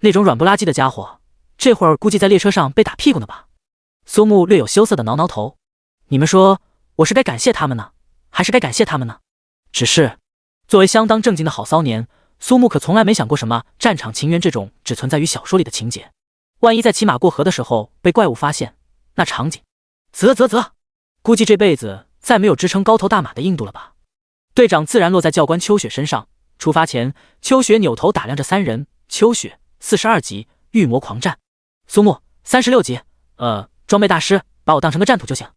那种软不拉几的家伙，这会儿估计在列车上被打屁股呢吧？苏木略有羞涩的挠挠头。你们说，我是该感谢他们呢，还是该感谢他们呢？只是，作为相当正经的好骚年，苏木可从来没想过什么战场情缘这种只存在于小说里的情节。万一在骑马过河的时候被怪物发现，那场景，啧，估计这辈子再没有支撑高头大马的硬度了吧。队长自然落在教官秋雪身上。出发前，秋雪扭头打量着3人。秋雪42级，御魔狂战；苏木36级，装备大师，把我当成个战土就行。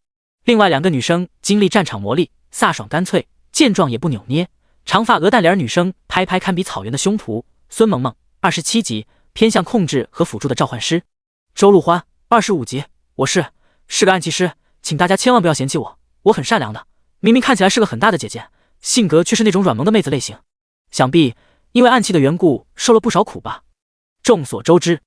另外2个女生经历战场磨砺，飒爽干脆，健壮也不扭捏。长发鹅蛋脸女生拍拍堪比草原的胸脯。孙萌萌27级，偏向控制和辅助的召唤师。周陆欢25级，我是个暗器师，请大家千万不要嫌弃我很善良的，明明看起来是个很大的姐姐，性格却是那种软萌的妹子类型。想必因为暗器的缘故受了不少苦吧。众所周知，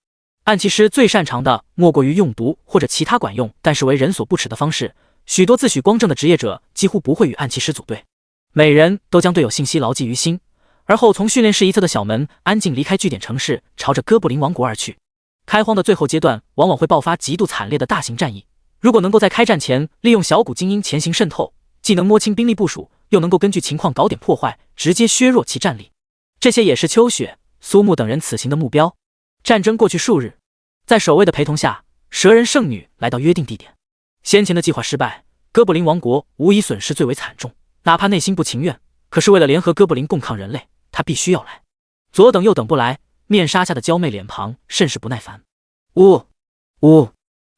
暗器师最擅长的莫过于用毒或者其他管用但是为人所不齿的方式，许多自诩光正的职业者几乎不会与暗器师组队，每人都将队友信息牢记于心，而后从训练室一侧的小门安静离开据点城市，朝着哥布林王国而去。开荒的最后阶段往往会爆发极度惨烈的大型战役，如果能够在开战前利用小股精英前行渗透，既能摸清兵力部署，又能够根据情况搞点破坏，直接削弱其战力，这些也是秋雪、苏木等人此行的目标。战争过去数日，在守卫的陪同下，蛇人圣女来到约定地点。先前的计划失败，哥布林王国无疑损失最为惨重，哪怕内心不情愿，可是为了联合哥布林共抗人类，他必须要来。左等右等不来，面纱下的娇媚脸庞甚是不耐烦。呜呜，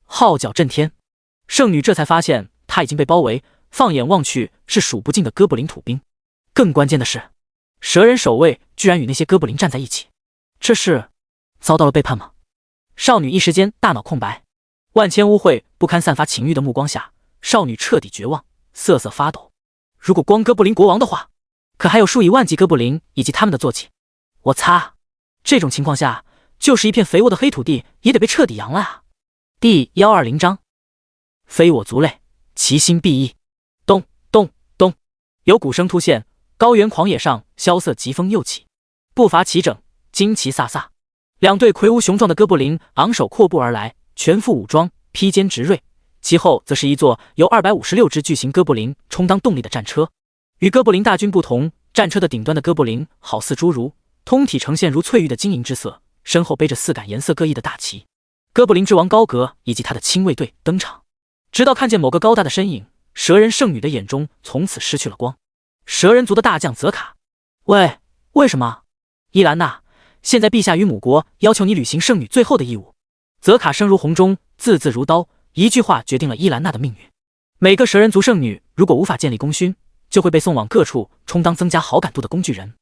号角震天，圣女这才发现她已经被包围，放眼望去是数不尽的哥布林土兵。更关键的是，蛇人守卫居然与那些哥布林站在一起，这是遭到了背叛吗？少女一时间大脑空白，万千污秽不堪散发情欲的目光下，少女彻底绝望，瑟瑟发抖。如果光哥布林国王的话，可还有数以万计哥布林以及他们的坐骑。我擦，这种情况下，就是一片肥沃的黑土地也得被彻底扬了啊！第120章，非我族类，其心必异。咚咚咚，有鼓声突现，高原狂野上萧瑟疾风又起，步伐齐整，旌旗飒飒。两队魁梧雄壮的哥布林昂首阔步而来，全副武装，披坚执锐。其后则是一座由256只巨型哥布林充当动力的战车。与哥布林大军不同，战车的顶端的哥布林好似侏儒，通体呈现如翠玉的晶莹之色，身后背着4杆颜色各异的大旗。哥布林之王高格以及他的亲卫队登场，直到看见某个高大的身影，蛇人圣女的眼中从此失去了光。蛇人族的大将泽卡，喂，为什么？伊兰娜，现在陛下与母国要求你履行圣女最后的义务。泽卡声如洪钟，字字如刀，一句话决定了伊兰娜的命运。每个蛇人族圣女如果无法建立功勋，就会被送往各处充当增加好感度的工具人。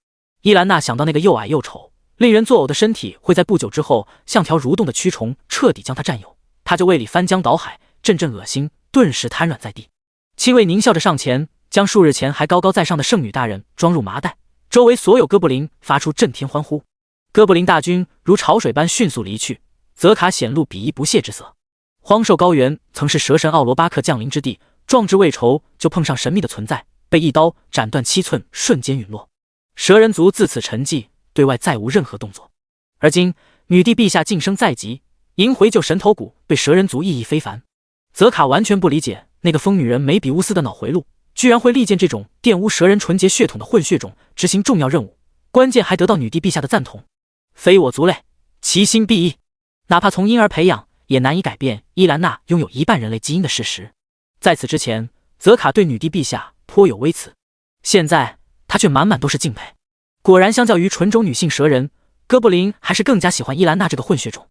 伊兰娜想到那个又矮又丑、令人作呕的身体会在不久之后像条蠕动的蛆虫彻底将她占有，她就胃里翻江倒海，阵阵恶心，顿时瘫软在地。亲卫狞笑着上前，将数日前还高高在上的圣女大人装入麻袋，周围所有哥布林发出震天欢呼。哥布林大军如潮水般迅速离去，泽卡显露鄙夷不屑之色。荒兽高原曾是蛇神奥罗巴克降临之地，壮志未酬就碰上神秘的存在，被一刀斩断7寸，瞬间陨落。蛇人族自此沉寂，对外再无任何动作。而今女帝陛下晋升在即，迎回救神头骨对蛇人族意义非凡。泽卡完全不理解那个疯女人梅比乌斯的脑回路，居然会力荐这种玷污蛇人纯洁血统的混血种执行重要任务，关键还得到女帝陛下的赞同。非我族类，其心必异。哪怕从婴儿培养，也难以改变伊兰娜拥有1半人类基因的事实。在此之前，泽卡对女帝陛下颇有微词，现在他却满满都是敬佩。果然，相较于纯种女性蛇人，哥布林还是更加喜欢伊兰娜这个混血种。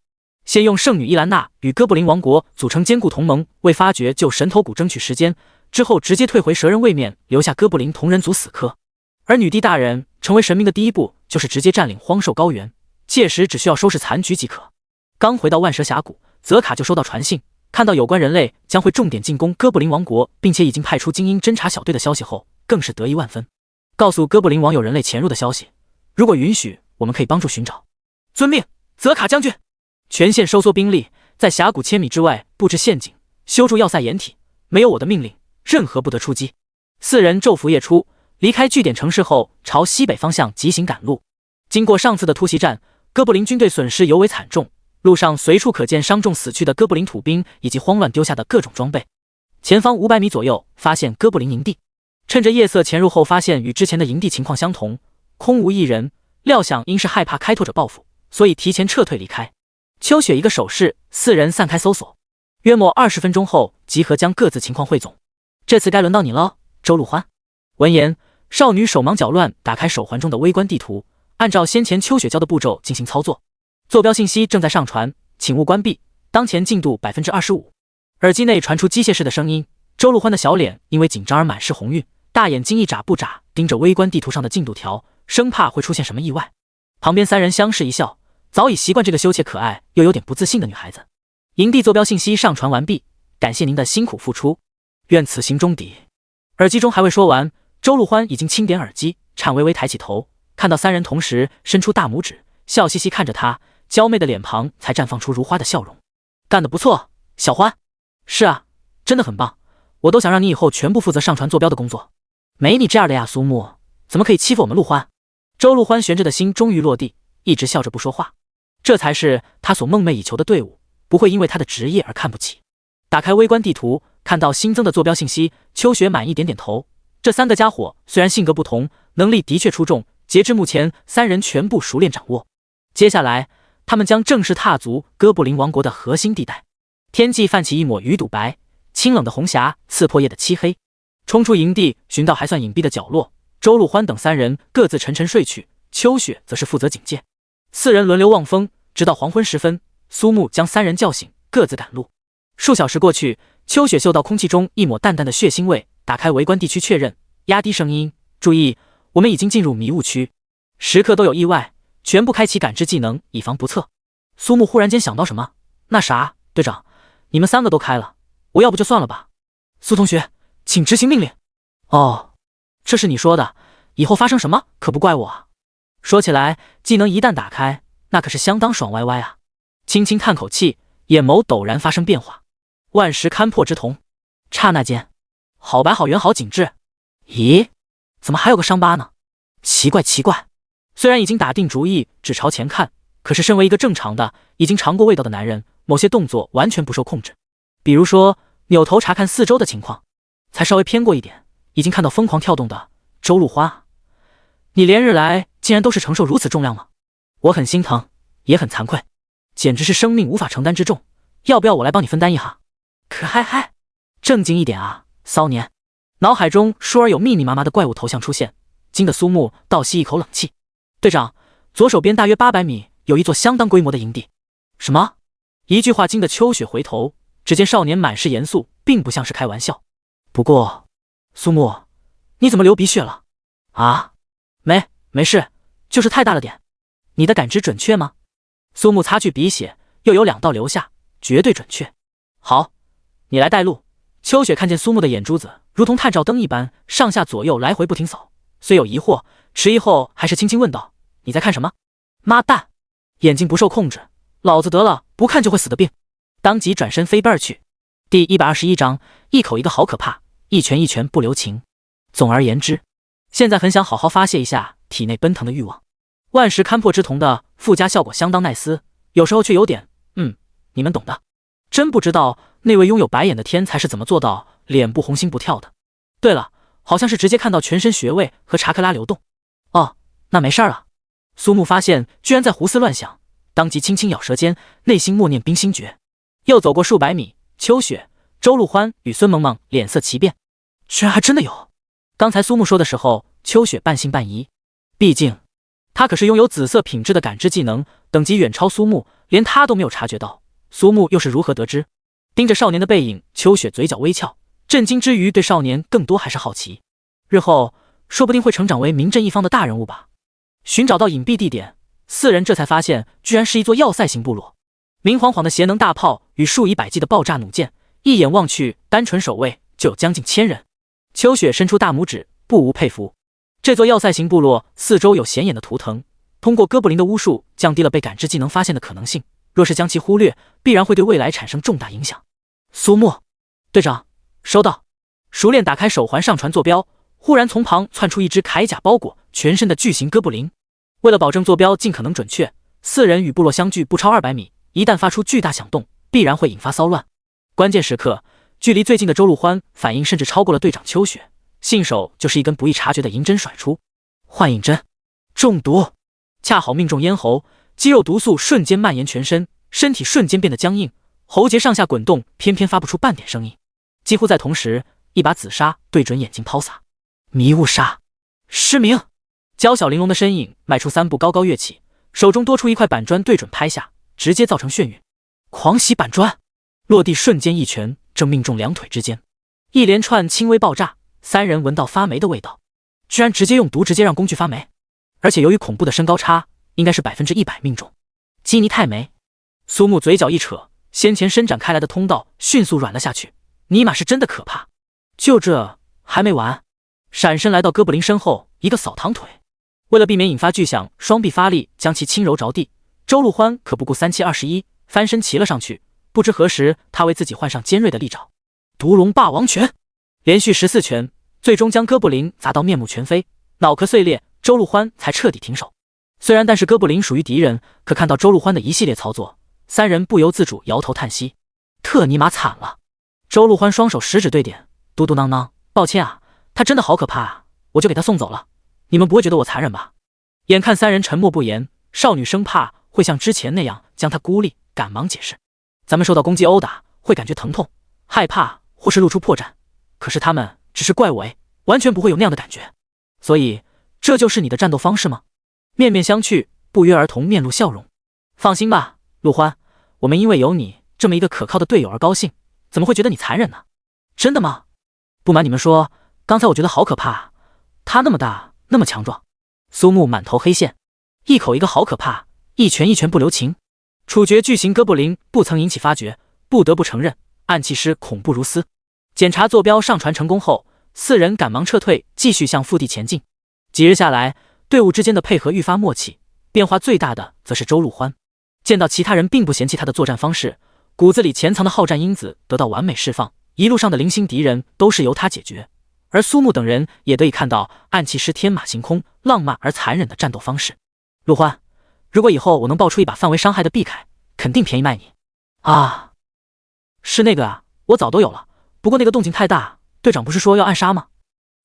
先用圣女伊兰娜与哥布林王国组成坚固同盟，为发掘救神头骨争取时间，之后直接退回蛇人位面，留下哥布林同人族死磕。而女帝大人成为神明的第一步，就是直接占领荒兽高原，届时只需要收拾残局即可。刚回到万蛇峡谷，泽卡就收到传信，看到有关人类将会重点进攻哥布林王国，并且已经派出精英侦察小队的消息后，更是得意万分，告诉哥布林王有人类潜入的消息，如果允许，我们可以帮助寻找。遵命，泽卡将军。全线收缩兵力，在峡谷1000米之外布置陷阱，修筑要塞掩体，没有我的命令，任何不得出击。4人昼伏夜出，离开据点城市后，朝西北方向急行赶路。经过上次的突袭战，哥布林军队损失尤为惨重，路上随处可见伤重死去的哥布林土兵以及慌乱丢下的各种装备。前方500米左右发现哥布林营地，趁着夜色潜入后，发现与之前的营地情况相同，空无一人，料想应是害怕开拓者报复，所以提前撤退离开。秋雪一个手势，4人散开搜索，约莫20分钟后集合，将各自情况汇总。这次该轮到你了，周陆欢。闻言，少女手忙脚乱打开手环中的微观地图，按照先前秋雪教的步骤进行操作。坐标信息正在上传，请勿关闭，当前进度 25%。 耳机内传出机械式的声音，周陆欢的小脸因为紧张而满是红晕，大眼睛一眨不眨盯着微观地图上的进度条，生怕会出现什么意外。旁边3人相视一笑，早已习惯这个羞怯可爱又有点不自信的女孩子。营地坐标信息上传完毕，感谢您的辛苦付出，愿此行终抵。耳机中还未说完，周陆欢已经轻点耳机，颤巍巍抬起头，看到3人同时伸出大拇指，笑嘻嘻看着他，娇媚的脸庞才绽放出如花的笑容。干得不错，小欢。是啊，真的很棒，我都想让你以后全部负责上传坐标的工作。没你这样的呀，苏木，怎么可以欺负我们陆欢？周陆欢悬着的心终于落地，一直笑着不说话。这才是他所梦寐以求的队伍，不会因为他的职业而看不起。打开微观地图，看到新增的坐标信息，秋雪满意点点头。这3个家伙虽然性格不同，能力的确出众，截至目前3人全部熟练掌握。接下来他们将正式踏足哥布林王国的核心地带。天际泛起一抹鱼肚白，清冷的红霞刺破夜的漆黑。冲出营地，寻到还算隐蔽的角落，周陆欢等3人各自沉沉睡去，秋雪则是负责警戒。4人轮流望风，直到黄昏时分，苏木将3人叫醒，各自赶路。数小时过去，秋雪嗅到空气中一抹淡淡的血腥味，打开围观地区确认，压低声音：“注意，我们已经进入迷雾区，时刻都有意外，全部开启感知技能，以防不测。”苏木忽然间想到什么：“那啥，队长，你们3个都开了，我要不就算了吧。”苏同学，请执行命令。哦，这是你说的，以后发生什么可不怪我啊。说起来，技能一旦打开，那可是相当爽歪歪啊。轻轻叹口气，眼眸陡然发生变化，万石勘破之瞳，刹那间，好白好圆好紧致。咦，怎么还有个伤疤呢？奇怪奇怪。虽然已经打定主意只朝前看，可是身为一个正常的、已经尝过味道的男人，某些动作完全不受控制。比如说，扭头查看四周的情况，才稍微偏过一点，已经看到疯狂跳动的周陆欢啊！你连日来竟然都是承受如此重量吗？我很心疼，也很惭愧，简直是生命无法承担之重。要不要我来帮你分担一下？可嗨嗨，正经一点啊，骚年！脑海中倏而有密密麻麻的怪物头像出现，惊得苏木倒吸一口冷气。队长，左手边大约800米有一座相当规模的营地。什么？一句话惊得秋雪回头，只见少年满是严肃，并不像是开玩笑。不过，苏木，你怎么流鼻血了？啊？没事，就是太大了点。你的感知准确吗？苏木擦去鼻血，又有2道流下，绝对准确。好，你来带路。秋雪看见苏木的眼珠子如同探照灯一般，上下左右来回不停扫，虽有疑惑，迟疑后还是轻轻问道：“你在看什么？”妈蛋，眼睛不受控制，老子得了不看就会死的病，当即转身飞奔而去。第121章，一口一个好可怕，一拳一拳不留情。总而言之，现在很想好好发泄一下体内奔腾的欲望。万石勘破之瞳的附加效果相当耐撕，有时候却有点……你们懂的。真不知道那位拥有白眼的天才是怎么做到脸部红心不跳的。对了，好像是直接看到全身穴位和查克拉流动。哦，那没事了。苏木发现居然在胡思乱想，当即轻轻咬舌尖，内心默念冰心诀。又走过数百米，秋雪、周陆欢与孙萌萌脸色奇变，居然还真的有。刚才苏木说的时候，秋雪半信半疑，毕竟他可是拥有紫色品质的感知技能，等级远超苏木，连他都没有察觉到，苏木又是如何得知？盯着少年的背影，秋雪嘴角微翘，震惊之余对少年更多还是好奇，日后说不定会成长为名震一方的大人物吧。寻找到隐蔽地点，4人这才发现居然是一座要塞型部落，明晃晃的邪能大炮与数以百计的爆炸弩箭，一眼望去，单纯守卫就有将近1000人。秋雪伸出大拇指，不无佩服。这座要塞型部落四周有显眼的图腾，通过哥布林的巫术降低了被感知技能发现的可能性，若是将其忽略，必然会对未来产生重大影响。苏木队长收到。熟练打开手环上传坐标，忽然从旁窜出一只铠甲包裹全身的巨型哥布林。为了保证坐标尽可能准确，4人与部落相距不超200米，一旦发出巨大响动，必然会引发骚乱。关键时刻，距离最近的周陆欢反应甚至超过了队长秋雪，信手就是一根不易察觉的银针甩出。幻影针，中毒，恰好命中咽喉，肌肉毒素瞬间蔓延全身，身体瞬间变得僵硬，喉结上下滚动，偏偏发不出半点声音。几乎在同时，一把紫砂对准眼睛抛洒，迷雾煞，失明。娇小玲珑的身影迈出3步，高高跃起，手中多出一块板砖对准拍下，直接造成眩晕。狂喜板砖落地瞬间一拳正命中2腿之间，一连串轻微爆炸，3人闻到发霉的味道，居然直接用毒直接让工具发霉，而且由于恐怖的身高差，应该是100%命中。基尼太霉。苏木嘴角一扯，先前伸展开来的通道迅速软了下去，尼玛是真的可怕。就这还没完，闪身来到哥布林身后，一个扫堂腿。为了避免引发巨响，双臂发力将其轻柔着地，周陆欢可不顾3721，翻身骑了上去。不知何时，他为自己换上尖锐的利爪，毒龙霸王拳，连续14拳，最终将哥布林砸到面目全非，脑壳碎裂，周陆欢才彻底停手。虽然但是哥布林属于敌人，可看到周陆欢的一系列操作，3人不由自主摇头叹息，特尼玛惨了。周陆欢双手食指对点，嘟嘟囔囔，抱歉啊，他真的好可怕啊，我就给他送走了，你们不会觉得我残忍吧？眼看3人沉默不言，少女生怕会像之前那样将他孤立，赶忙解释，咱们受到攻击殴打，会感觉疼痛、害怕或是露出破绽，可是他们只是怪尾，完全不会有那样的感觉。所以，这就是你的战斗方式吗？面面相觑，不约而同面露笑容。放心吧，陆欢，我们因为有你这么一个可靠的队友而高兴，怎么会觉得你残忍呢？真的吗？不瞒你们说，刚才我觉得好可怕啊，他那么大，那么强壮。苏木满头黑线，一口一个好可怕，一拳一拳不留情。处决巨型哥布林不曾引起发觉，不得不承认暗器师恐怖如斯。检查坐标上传成功后，4人赶忙撤退，继续向腹地前进。几日下来，队伍之间的配合愈发默契，变化最大的则是周陆欢。见到其他人并不嫌弃他的作战方式，骨子里潜藏的好战因子得到完美释放，一路上的零星敌人都是由他解决。而苏木等人也得以看到暗器师天马行空、浪漫而残忍的战斗方式。陆欢，如果以后我能爆出一把范围伤害的臂铠，肯定便宜卖你。啊，是那个啊，我早都有了，不过那个动静太大，队长不是说要暗杀吗？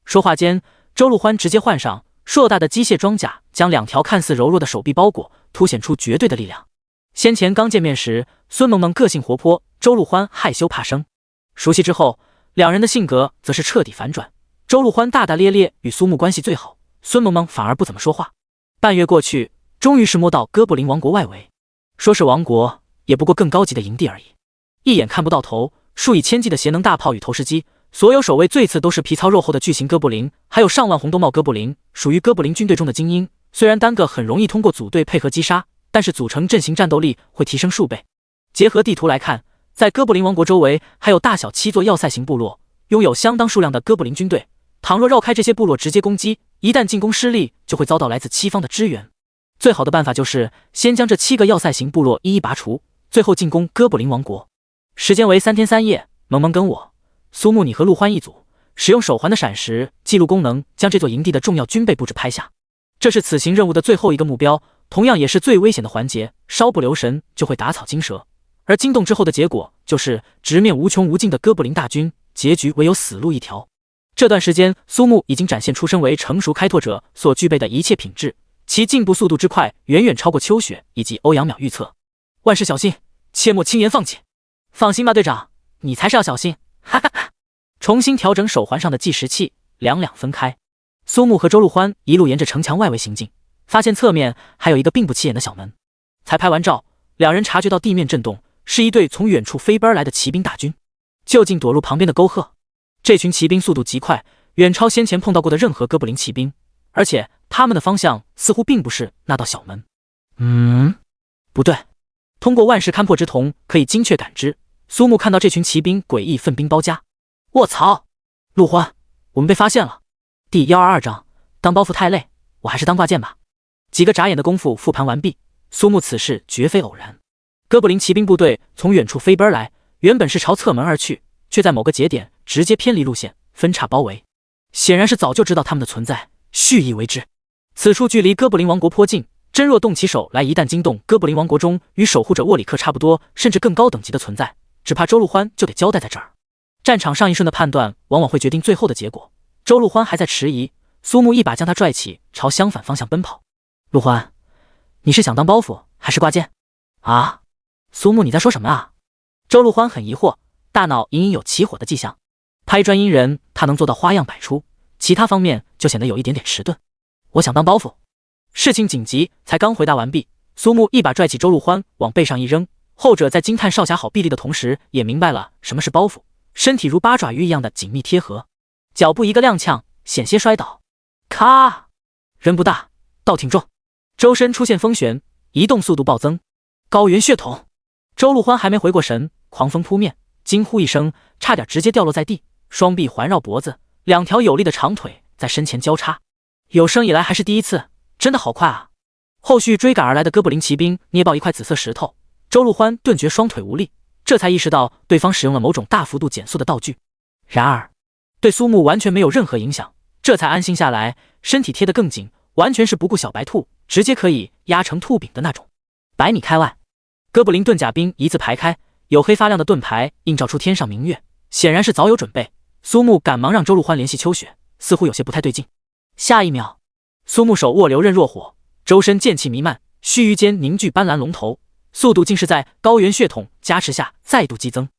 说话间，周陆欢直接换上硕大的机械装甲，将2条看似柔弱的手臂包裹，凸显出绝对的力量。先前刚见面时，孙萌萌个性活泼，周陆欢害羞怕生。熟悉之后，两人的性格则是彻底反转。周陆欢大大咧咧，与苏木关系最好，孙萌萌反而不怎么说话。半月过去，终于是摸到哥布林王国外围。说是王国，也不过更高级的营地而已。一眼看不到头，数以千计的邪能大炮与投石机，所有守卫最次都是皮糙肉厚的巨型哥布林，还有上万红兜帽哥布林，属于哥布林军队中的精英。虽然单个很容易通过组队配合击杀，但是组成阵型战斗力会提升数倍。结合地图来看，在哥布林王国周围还有大小7座要塞型部落，拥有相当数量的哥布林军队。倘若绕开这些部落直接攻击，一旦进攻失利，就会遭到来自7方的支援。最好的办法就是先将这7个要塞型部落一一拔除，最后进攻哥布林王国。时间为3天3夜，萌萌跟我、苏木你和陆欢一组，使用手环的闪时记录功能，将这座营地的重要军备布置拍下。这是此行任务的最后一个目标，同样也是最危险的环节，稍不留神就会打草惊蛇。而惊动之后的结果就是直面无穷无尽的哥布林大军，结局唯有死路一条。这段时间，苏木已经展现出身为成熟开拓者所具备的一切品质，其进步速度之快，远远超过秋雪以及欧阳淼预测。万事小心，切莫轻言放弃。放心吧，队长，你才是要小心。哈哈哈！重新调整手环上的计时器，两分开。苏木和周陆欢一路沿着城墙外围行进，发现侧面还有一个并不起眼的小门。才拍完照，两人察觉到地面震动，是一队从远处飞奔而来的骑兵大军，就近躲入旁边的沟壑。这群骑兵速度极快，远超先前碰到过的任何哥布林骑兵，而且他们的方向似乎并不是那道小门。不对，通过万世勘破之瞳可以精确感知，苏木看到这群骑兵诡异奋兵包夹。卧槽！陆欢，我们被发现了。第122章，当包袱太累，我还是当挂件吧。几个眨眼的功夫复盘完毕，苏木此事绝非偶然。哥布林骑兵部队从远处飞奔而来，原本是朝侧门而去，却在某个节点直接偏离路线，分叉包围。显然是早就知道他们的存在，蓄意为之。此处距离哥布林王国颇近，真若动起手来，一旦惊动哥布林王国中与守护者沃里克差不多甚至更高等级的存在，只怕周陆欢就得交代在这儿。战场上一瞬的判断往往会决定最后的结果。周陆欢还在迟疑，苏木一把将他拽起，朝相反方向奔跑。陆欢，你是想当包袱还是挂件？啊？苏木，你在说什么啊？周陆欢很疑惑，大脑隐隐有起火的迹象。拍砖因人，他能做到花样百出，其他方面就显得有一点点迟钝。我想当包袱。事情紧急，才刚回答完毕，苏木一把拽起周陆欢往背上一扔，后者在惊叹少侠好臂力的同时，也明白了什么是包袱，身体如八爪鱼一样的紧密贴合，脚步一个踉跄，险些摔倒。咔！人不大，道挺重，周身出现风旋，移动速度暴增。高原血统！周陆欢还没回过神，狂风扑面，惊呼一声，差点直接掉落在地，双臂环绕脖子，2条有力的长腿在身前交叉。有生以来还是第一次，真的好快啊！后续追赶而来的哥布林骑兵捏爆一块紫色石头，周陆欢顿觉双腿无力，这才意识到对方使用了某种大幅度减速的道具。然而对苏木完全没有任何影响，这才安心下来，身体贴得更紧，完全是不顾小白兔，直接可以压成兔饼的那种。100米开外，哥布林盾甲兵一字排开，黝黑发亮的盾牌映照出天上明月，显然是早有准备。苏木赶忙让周陆欢联系秋雪，似乎有些不太对劲。下一秒，苏木手握流刃若火，周身剑气弥漫，须臾间凝聚斑斓龙头，速度竟是在高原血统加持下再度激增。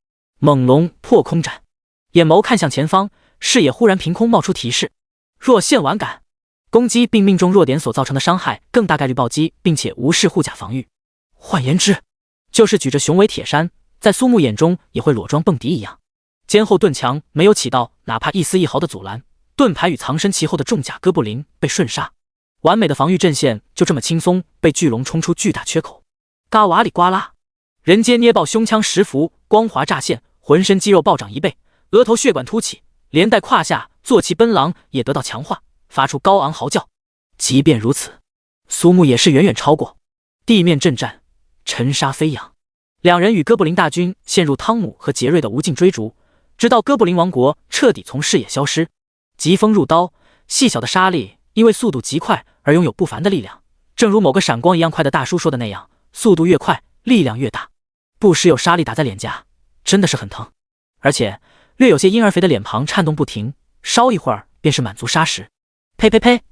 猛龙破空斩，眼眸看向前方，视野忽然凭空冒出提示：弱线丸杆，攻击并命中弱点所造成的伤害更大概率暴击，并且无视护甲防御。换言之，就是举着雄伟铁山，在苏木眼中也会裸装蹦迪一样。肩后盾墙没有起到哪怕一丝一毫的阻拦，盾牌与藏身其后的重甲哥布林被瞬杀，完美的防御阵线就这么轻松被巨龙冲出巨大缺口。嘎瓦里呱啦，人皆捏爆胸腔10伏，光滑乍现，浑身肌肉暴涨1倍，额头血管凸起，连带胯下坐骑奔狼也得到强化，发出高昂嚎叫。即便如此，苏木也是远远超过。地面阵战，尘沙飞扬，两人与哥布林大军陷入汤姆和杰瑞的无尽追逐，直到哥布林王国彻底从视野消失。疾风入刀，细小的沙粒因为速度极快而拥有不凡的力量，正如某个闪光一样快的大叔说的那样，速度越快，力量越大。不时有沙粒打在脸颊，真的是很疼，而且略有些婴儿肥的脸庞颤动不停，稍一会儿便是满足砂石。呸呸呸，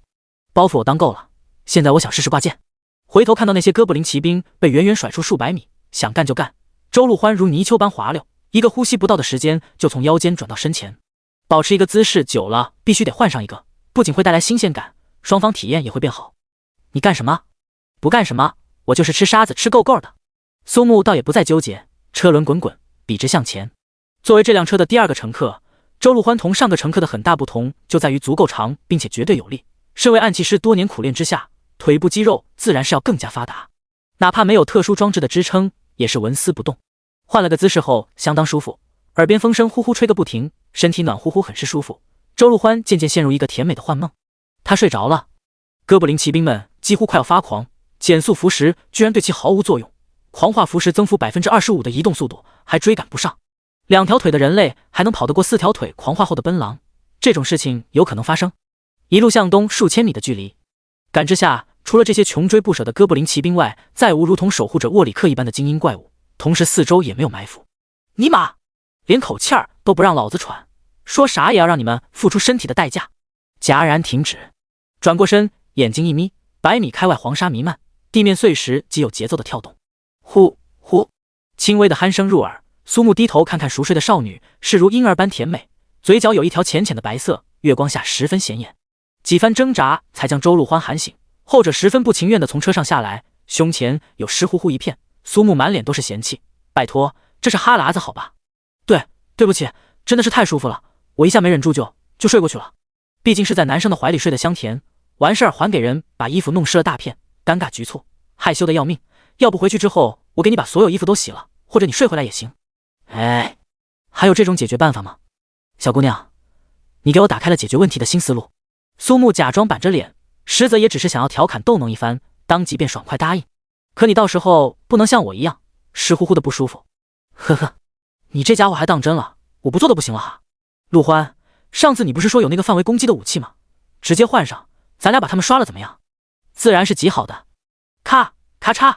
包袱我当够了，现在我想试试挂剑。回头看到那些哥布林骑兵被远远甩出数百米，想干就干，周陆欢如泥鳅般滑溜，一个呼吸不到的时间就从腰间转到身前。保持一个姿势久了必须得换上一个，不仅会带来新鲜感，双方体验也会变好。你干什么？不干什么，我就是吃沙子吃够够的。苏木倒也不再纠结，车轮滚滚，笔直向前。作为这辆车的第二个乘客，周陆欢同上个乘客的很大不同就在于足够长并且绝对有力。身为暗器师多年苦练之下，腿部肌肉自然是要更加发达，哪怕没有特殊装置的支撑，也是纹丝不动。换了个姿势后相当舒服，耳边风声呼呼吹个不停，身体暖乎乎，很是舒服。周陆欢渐渐陷入一个甜美的幻梦，他睡着了。哥布林骑兵们几乎快要发狂，减速符石居然对其毫无作用，狂化符石增幅 25% 的移动速度还追赶不上。2条腿的人类还能跑得过4条腿狂化后的奔狼，这种事情有可能发生。一路向东数千米的距离，感知下除了这些穷追不舍的哥布林骑兵外，再无如同守护者沃里克一般的精英怪物，同时四周也没有埋伏。尼玛，连口气儿都不让老子喘，说啥也要让你们付出身体的代价。戛然停止，转过身，眼睛一眯，100米开外黄沙弥漫，地面碎石极有节奏的跳动。呼呼，轻微的鼾声入耳。苏木低头看看熟睡的少女，是如婴儿般甜美，嘴角有一条浅浅的白色，月光下十分显眼。几番挣扎才将周陆欢喊醒，后者十分不情愿地从车上下来，胸前有湿乎乎一片。苏木满脸都是嫌弃，拜托，这是哈喇子好吧？对不起，真的是太舒服了，我一下没忍住就睡过去了。毕竟是在男生的怀里睡得香甜，完事儿还给人把衣服弄湿了大片，尴尬局促，害羞的要命。要不回去之后我给你把所有衣服都洗了，或者你睡回来也行。哎，还有这种解决办法吗？小姑娘，你给我打开了解决问题的新思路。苏木假装板着脸，实则也只是想要调侃逗弄一番，当即便爽快答应。可你到时候不能像我一样湿乎乎的不舒服。呵呵，你这家伙还当真了，我不做都不行了哈。陆欢，上次你不是说有那个范围攻击的武器吗？直接换上，咱俩把他们刷了怎么样？自然是极好的。咔咔嚓，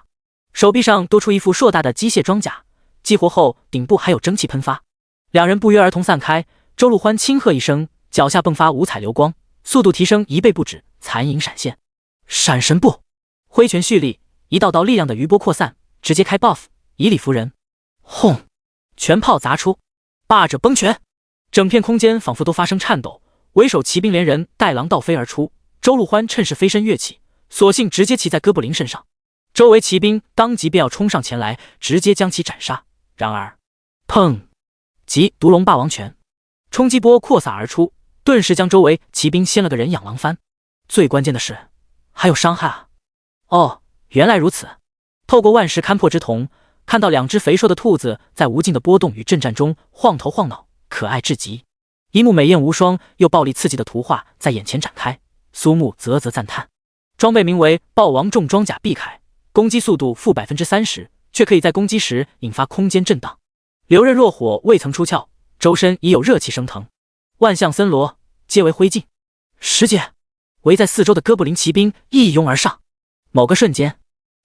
手臂上多出一副硕大的机械装甲，激活后顶部还有蒸汽喷发。两人不约而同散开，周陆欢轻喝一声，脚下迸发五彩流光，速度提升1倍不止，残影闪现。闪神步，挥拳蓄力，一道道力量的余波扩散，直接开 buff， 以理服人。轰，拳炮砸出，霸者崩拳，整片空间仿佛都发生颤抖。为首骑兵连人带狼倒飞而出，周陆欢趁势飞身跃起，索性直接骑在哥布林身上。周围骑兵当即便要冲上前来，直接将其斩杀。然而，砰！即毒龙霸王拳，冲击波扩洒而出，顿时将周围骑兵掀了个人仰狼翻。最关键的是，还有伤害啊！哦，原来如此。透过万石勘破之瞳，看到2只肥硕的兔子在无尽的波动与震战中晃头晃脑，可爱至极。一幕美艳无双又暴力刺激的图画在眼前展开，苏木啧啧赞叹。装备名为豹王重装甲臂铠，攻击速度负 30%， 却可以在攻击时引发空间震荡。流刃若火未曾出鞘，周身已有热气升腾，万象森罗皆为灰烬。师姐，围在四周的哥布林骑兵一拥而上。某个瞬间，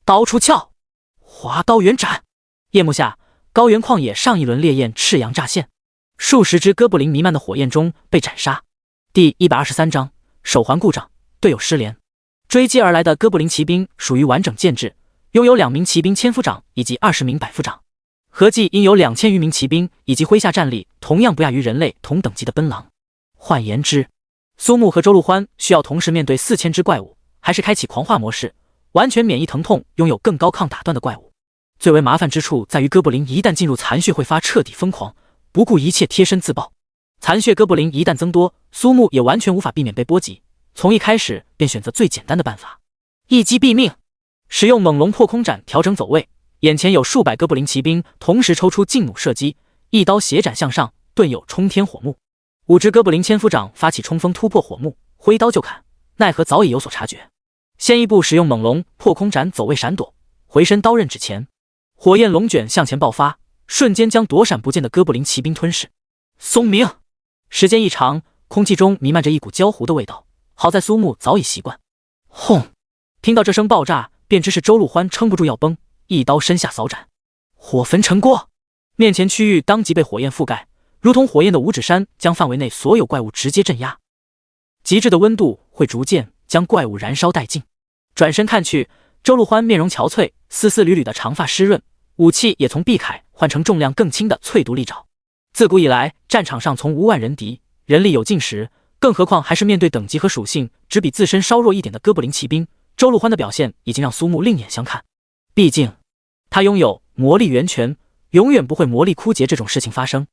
刀出鞘，滑刀远斩。夜幕下，高原旷野上一轮烈焰赤阳乍现，数十只哥布林弥漫的火焰中被斩杀。第123章手环故障，队友失联。追击而来的哥布林骑兵属于完整建制，拥有2名骑兵千夫长以及20名百夫长。合计应有2000余名骑兵，以及麾下战力同样不亚于人类同等级的奔狼。换言之，苏木和周陆欢需要同时面对4000只怪物，还是开启狂化模式，完全免疫疼痛，拥有更高抗打断的怪物。最为麻烦之处在于哥布林一旦进入残血会发彻底疯狂，不顾一切贴身自爆。残血哥布林一旦增多，苏木也完全无法避免被波及，从一开始便选择最简单的办法，一击毙命，使用猛龙破空斩调整走位。眼前有数百哥布林骑兵同时抽出劲弩射击，一刀斜斩向上，顿有冲天火幕。5只哥布林千夫长发起冲锋突破火幕，挥刀就砍，奈何早已有所察觉，先一步使用猛龙破空斩走位闪躲，回身刀刃指前，火焰龙卷向前爆发，瞬间将躲闪不见的哥布林骑兵吞噬。松鸣，时间一长，空气中弥漫着一股焦糊的味道，好在苏木早已习惯。轰！听到这声爆炸，便知是周陆欢撑不住要崩，一刀身下扫斩，火焚城锅，面前区域当即被火焰覆盖，如同火焰的五指山将范围内所有怪物直接镇压。极致的温度会逐渐将怪物燃烧殆尽。转身看去，周陆欢面容憔悴，丝丝缕缕的长发湿润，武器也从碧铠换成重量更轻的淬毒利爪。自古以来，战场上从无万人敌，人力有尽时，更何况还是面对等级和属性只比自身稍弱一点的哥布林骑兵，周陆欢的表现已经让苏木另眼相看。毕竟他拥有魔力源泉，永远不会魔力枯竭这种事情发生。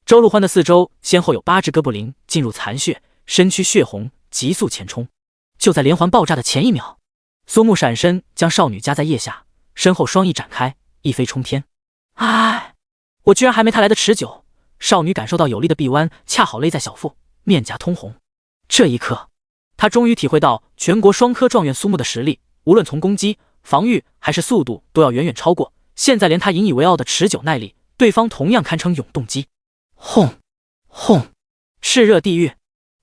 周陆欢的四周先后有8只哥布林进入残血，身躯血红，急速前冲。就在连环爆炸的前一秒，苏木闪身将少女夹在腋下，身后双翼展开，一飞冲天。唉，我居然还没他来得持久。少女感受到有力的臂弯恰好勒在小腹，面颊通红。这一刻，她终于体会到全国双科状元苏木的实力，无论从攻击、防御还是速度都要远远超过。现在连他引以为傲的持久耐力，对方同样堪称永动机。轰轰！炽热地狱，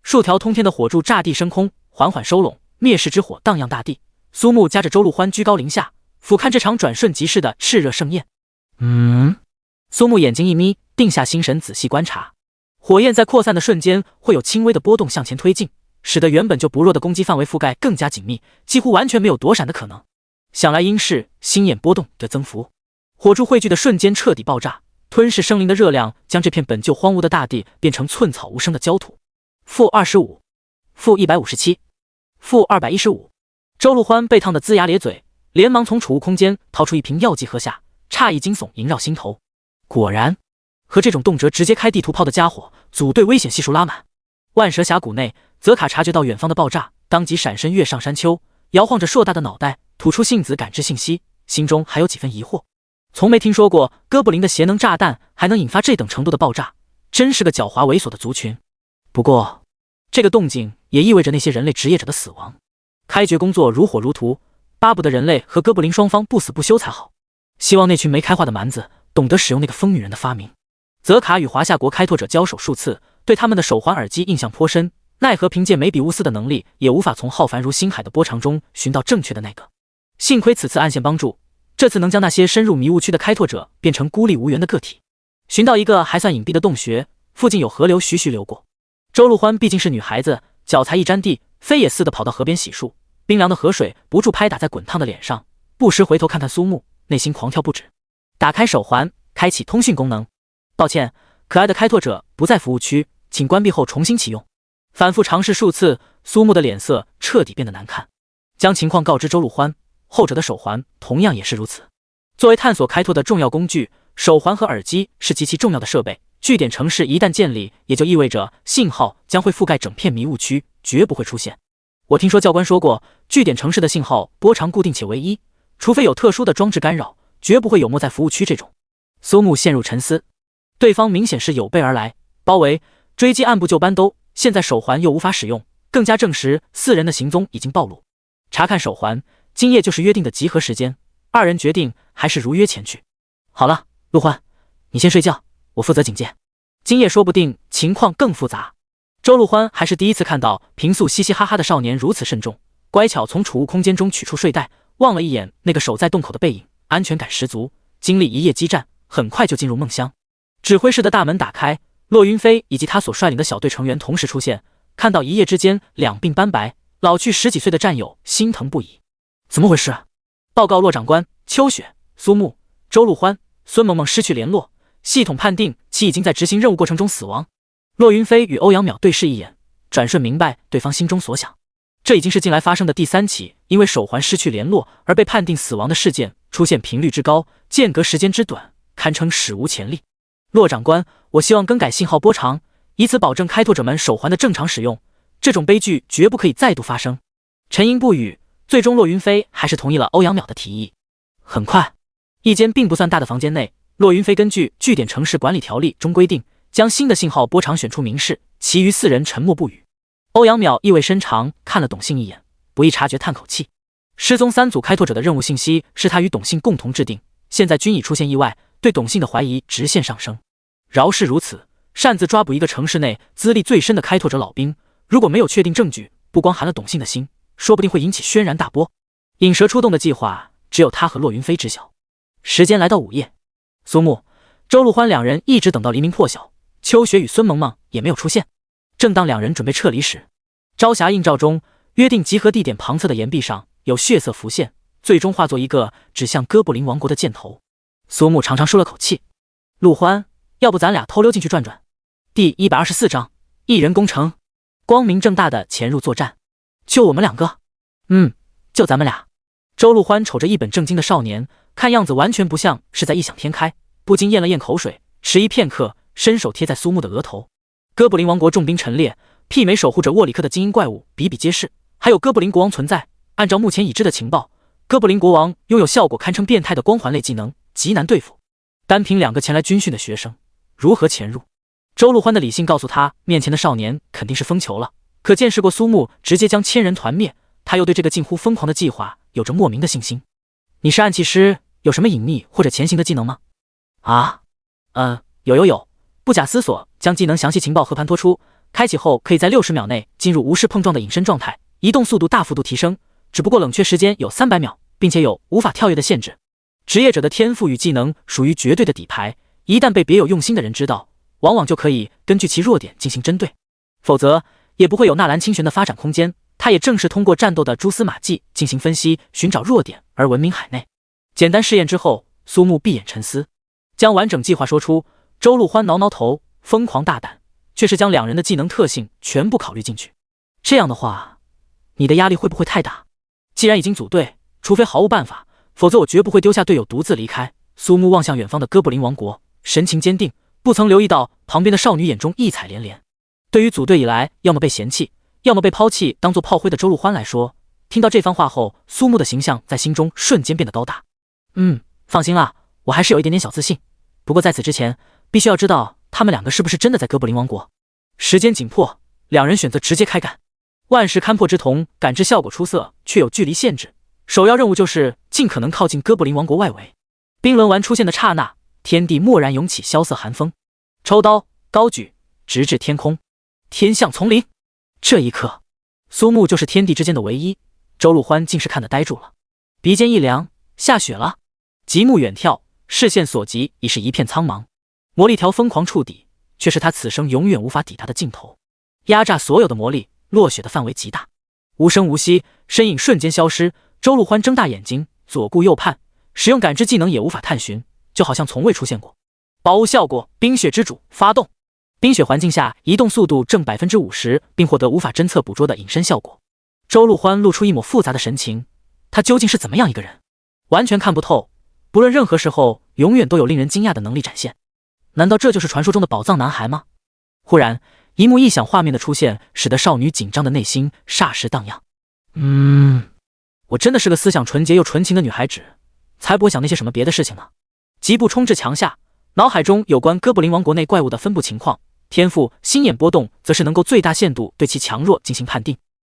数条通天的火柱炸地升空，缓缓收拢，灭世之火荡漾大地。苏木夹着周陆欢居高临下，俯瞰这场转瞬即逝的炽热盛宴。苏木眼睛一眯，定下心神仔细观察。火焰在扩散的瞬间会有轻微的波动向前推进，使得原本就不弱的攻击范围覆盖更加紧密，几乎完全没有躲闪的可能。想来应是心眼波动的增幅。火柱汇聚的瞬间彻底爆炸，吞噬生灵的热量将这片本就荒芜的大地变成寸草无声的焦土。-25，-157，-215。周陆欢被烫得龇牙咧嘴，连忙从储物空间掏出一瓶药剂喝下，诧异惊悚萦绕心头。果然，和这种动辄直接开地图炮的家伙组队，危险系数拉满。万蛇峡谷内，泽卡察觉到远方的爆炸，当即闪身跃上山丘，摇晃着硕大的脑袋，吐出信子感知信息，心中还有几分疑惑。从没听说过哥布林的邪能炸弹还能引发这等程度的爆炸，真是个狡猾猥琐的族群。不过，这个动静也意味着那些人类职业者的死亡。开掘工作如火如荼，巴不得人类和哥布林双方不死不休才好。希望那群没开化的蛮子懂得使用那个疯女人的发明。泽卡与华夏国开拓者交手数次，对他们的手环耳机印象颇深，奈何凭借梅比乌斯的能力，也无法从浩繁如星海的波长中寻到正确的那个。幸亏此次暗线帮助，这次能将那些深入迷雾区的开拓者变成孤立无援的个体。寻到一个还算隐蔽的洞穴，附近有河流徐徐流过。周陆欢毕竟是女孩子，脚才一沾地，飞也似的跑到河边洗漱，冰凉的河水不住拍打在滚烫的脸上，不时回头看看苏木，内心狂跳不止。打开手环，开启通讯功能。抱歉，可爱的开拓者不在服务区，请关闭后重新启用。反复尝试数次，苏木的脸色彻底变得难看。将情况告知周陆欢，后者的手环同样也是如此。作为探索开拓的重要工具，手环和耳机是极其重要的设备。据点城市一旦建立，也就意味着信号将会覆盖整片迷雾区，绝不会出现。我听说教官说过，据点城市的信号波长固定且唯一，除非有特殊的装置干扰，绝不会有没在服务区这种。苏木陷入沉思，对方明显是有备而来，包围、追击按部就班都，现在手环又无法使用，更加证实4人的行踪已经暴露。查看手环，今夜就是约定的集合时间，二人决定还是如约前去。好了，陆欢，你先睡觉，我负责警戒。今夜说不定情况更复杂。周陆欢还是第一次看到平素嘻嘻哈哈的少年如此慎重，乖巧从储物空间中取出睡袋，望了一眼那个守在洞口的背影，安全感十足。经历一夜激战，很快就进入梦乡。指挥室的大门打开，骆云飞以及他所率领的小队成员同时出现，看到一夜之间两鬓斑白、老去10几岁的战友，心疼不已。怎么回事？报告骆长官，秋雪、苏木、周陆欢，孙萌萌失去联络，系统判定其已经在执行任务过程中死亡。骆云飞与欧阳淼对视一眼，转瞬明白对方心中所想。这已经是近来发生的第3起因为手环失去联络而被判定死亡的事件，出现频率之高，间隔时间之短，堪称史无前例。骆长官，我希望更改信号波长，以此保证开拓者们手环的正常使用。这种悲剧绝不可以再度发生。沉吟不语，最终骆云飞还是同意了欧阳淼的提议。很快，一间并不算大的房间内，骆云飞根据据点城市管理条例中规定，将新的信号波长选出明示，其余4人沉默不语。欧阳淼意味深长看了董信一眼，不易察觉叹口气。失踪3组开拓者的任务信息是他与董信共同制定，现在均已出现意外，对董信的怀疑直线上升。饶是如此，擅自抓捕一个城市内资历最深的开拓者老兵，如果没有确定证据，不光寒了董信的心，说不定会引起轩然大波。引蛇出洞的计划只有他和骆云飞知晓。时间来到午夜，苏木、周陆欢2人一直等到黎明破晓，秋雪与孙萌萌也没有出现。正当2人准备撤离时，朝霞映照中，约定集合地点旁侧的岩壁上有血色浮现，最终化作一个指向哥布林王国的箭头。苏木长长舒了口气，陆欢，要不咱俩偷溜进去转转？第124章，一人攻城，光明正大的潜入作战。就我们2个？就咱们俩。周陆欢瞅着一本正经的少年，看样子完全不像是在异想天开，不禁咽了咽口水，迟疑片刻，伸手贴在苏木的额头。哥布林王国重兵陈列，媲美守护者沃里克的精英怪物比比皆是，还有哥布林国王存在。按照目前已知的情报，哥布林国王拥有效果堪称变态的光环类技能，极难对付。单凭2个前来军训的学生，如何潜入？周陆欢的理性告诉他，面前的少年肯定是疯球了。可见识过苏木直接将1000人团灭，他又对这个近乎疯狂的计划有着莫名的信心。你是暗器师，有什么隐秘或者潜行的技能吗？有。不假思索将技能详细情报和盘托出，开启后可以在60秒内进入无视碰撞的隐身状态，移动速度大幅度提升，只不过冷却时间有300秒，并且有无法跳跃的限制。职业者的天赋与技能属于绝对的底牌，一旦被别有用心的人知道，往往就可以根据其弱点进行针对，否则也不会有纳兰清玄的发展空间。他也正是通过战斗的蛛丝马迹进行分析，寻找弱点而闻名海内。简单试验之后，苏木闭眼沉思，将完整计划说出。周陆欢挠挠头，疯狂大胆，却是将2人的技能特性全部考虑进去。这样的话，你的压力会不会太大？既然已经组队，除非毫无办法，否则我绝不会丢下队友独自离开。苏木望向远方的哥布林王国，神情坚定，不曾留意到旁边的少女眼中异彩连连。对于组队以来要么被嫌弃，要么被抛弃当做炮灰的周陆欢来说，听到这番话后，苏木的形象在心中瞬间变得高大。放心啦，我还是有一点点小自信。不过在此之前，必须要知道他们2个是不是真的在哥布林王国。时间紧迫，2人选择直接开干。万事勘破之瞳感知效果出色，却有距离限制，首要任务就是尽可能靠近哥布林王国外围。冰轮丸出现的刹那，天地蓦然涌起萧瑟寒风。抽刀高举，直至天空，天象从临。这一刻，苏木就是天地之间的唯一。周陆欢竟是看得呆住了，鼻尖一凉，下雪了。极目远眺，视线所及已是一片苍茫。魔力条疯狂触底，却是他此生永远无法抵达的尽头，压榨所有的魔力，落雪的范围极大。无声无息，身影瞬间消失。周陆欢睁大眼睛，左顾右盼，使用感知技能也无法探寻，就好像从未出现过。宝物效果，冰雪之主发动。冰雪环境下移动速度正 50%， 并获得无法侦测捕捉的隐身效果。周陆欢露出一抹复杂的神情，他究竟是怎么样一个人？完全看不透，不论任何时候，永远都有令人惊讶的能力展现。难道这就是传说中的宝藏男孩吗？忽然，一幕异想画面的出现，使得少女紧张的内心霎时荡漾。我真的是个思想纯洁又纯情的女孩子，才不会想那些什么别的事情呢。疾步冲至墙下，脑海中有关哥布林王国内怪物的分布情况，天赋心眼波动则是能够最大限度对其强弱进行判定。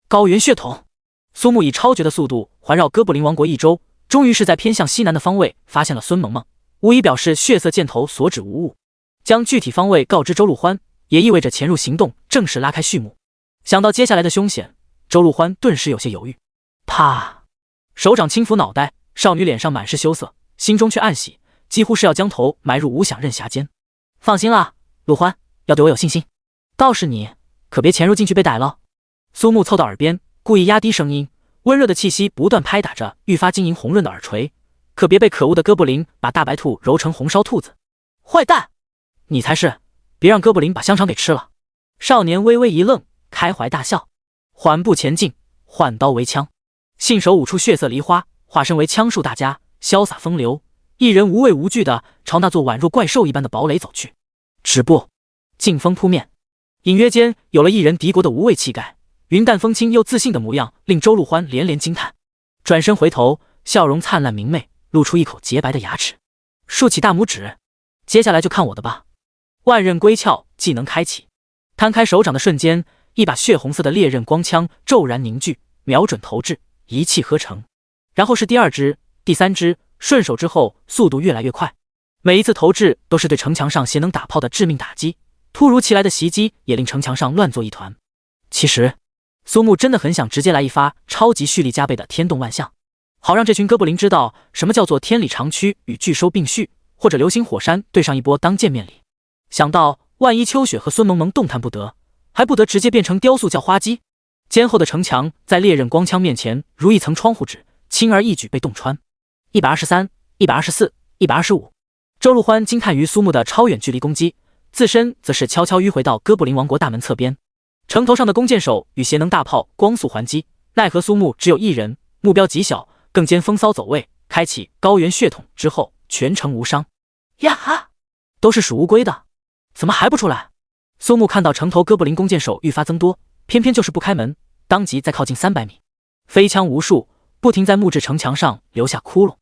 高原血统，苏木以超绝的速度环绕哥布林王国1周，终于是在偏向西南的方位发现了孙萌萌，无疑表示血色箭头所指无误。将具体方位告知周陆欢，也意味着潜入行动正式拉开序幕。想到接下来的凶险，周陆欢顿时有些犹豫。啪！手掌轻抚脑袋，少女脸上满是羞涩，心中却暗喜，几乎是要将头埋入无响刃匣间。放心啦，陆欢，要对我有信心。倒是你，可别潜入进去被逮了。苏木凑到耳边，故意压低声音，温热的气息不断拍打着愈发晶莹红润的耳垂。可别被可恶的哥布林把大白兔揉成红烧兔子！坏蛋，你才是！别让哥布林把香肠给吃了！少年微微一愣，开怀大笑，缓步前进，换刀为枪，信手舞出血色梨花，化身为枪术大家，潇洒风流，一人无畏无惧地朝那座宛若怪兽一般的堡垒走去。止步！劲风扑面，隐约间有了一人敌国的无畏气概，云淡风轻又自信的模样，令周陆欢连连惊叹。转身回头，笑容灿烂明媚，露出一口洁白的牙齿，竖起大拇指，接下来就看我的吧！万刃归鞘技能开启，摊开手掌的瞬间，一把血红色的烈刃光枪骤然凝聚，瞄准投掷，一气呵成。然后是第二支、第三支，顺手之后速度越来越快，每一次投掷都是对城墙上贤能打炮的致命打击。突如其来的袭击也令城墙上乱作一团。其实苏木真的很想直接来一发超级蓄力加倍的天动万象，好让这群哥布林知道什么叫做天理长驱与巨收并蓄，或者流星火山对上一波当见面礼。想到万一秋雪和孙萌萌动弹不得，还不得直接变成雕塑叫花鸡？坚厚的城墙在烈刃光枪面前如一层窗户纸，轻而易举被洞穿。123、124、125，周陆欢惊叹于苏木的超远距离攻击，自身则是悄悄迂回到哥布林王国大门侧边，城头上的弓箭手与邪能大炮光速还击，奈何苏木只有一人，目标极小，更兼风骚走位，开启高原血统之后全程无伤。呀哈，都是属乌龟的，怎么还不出来？苏木看到城头哥布林弓箭手愈发增多，偏偏就是不开门，当即再靠近300米，飞枪无数，不停在木质城墙上留下窟窿。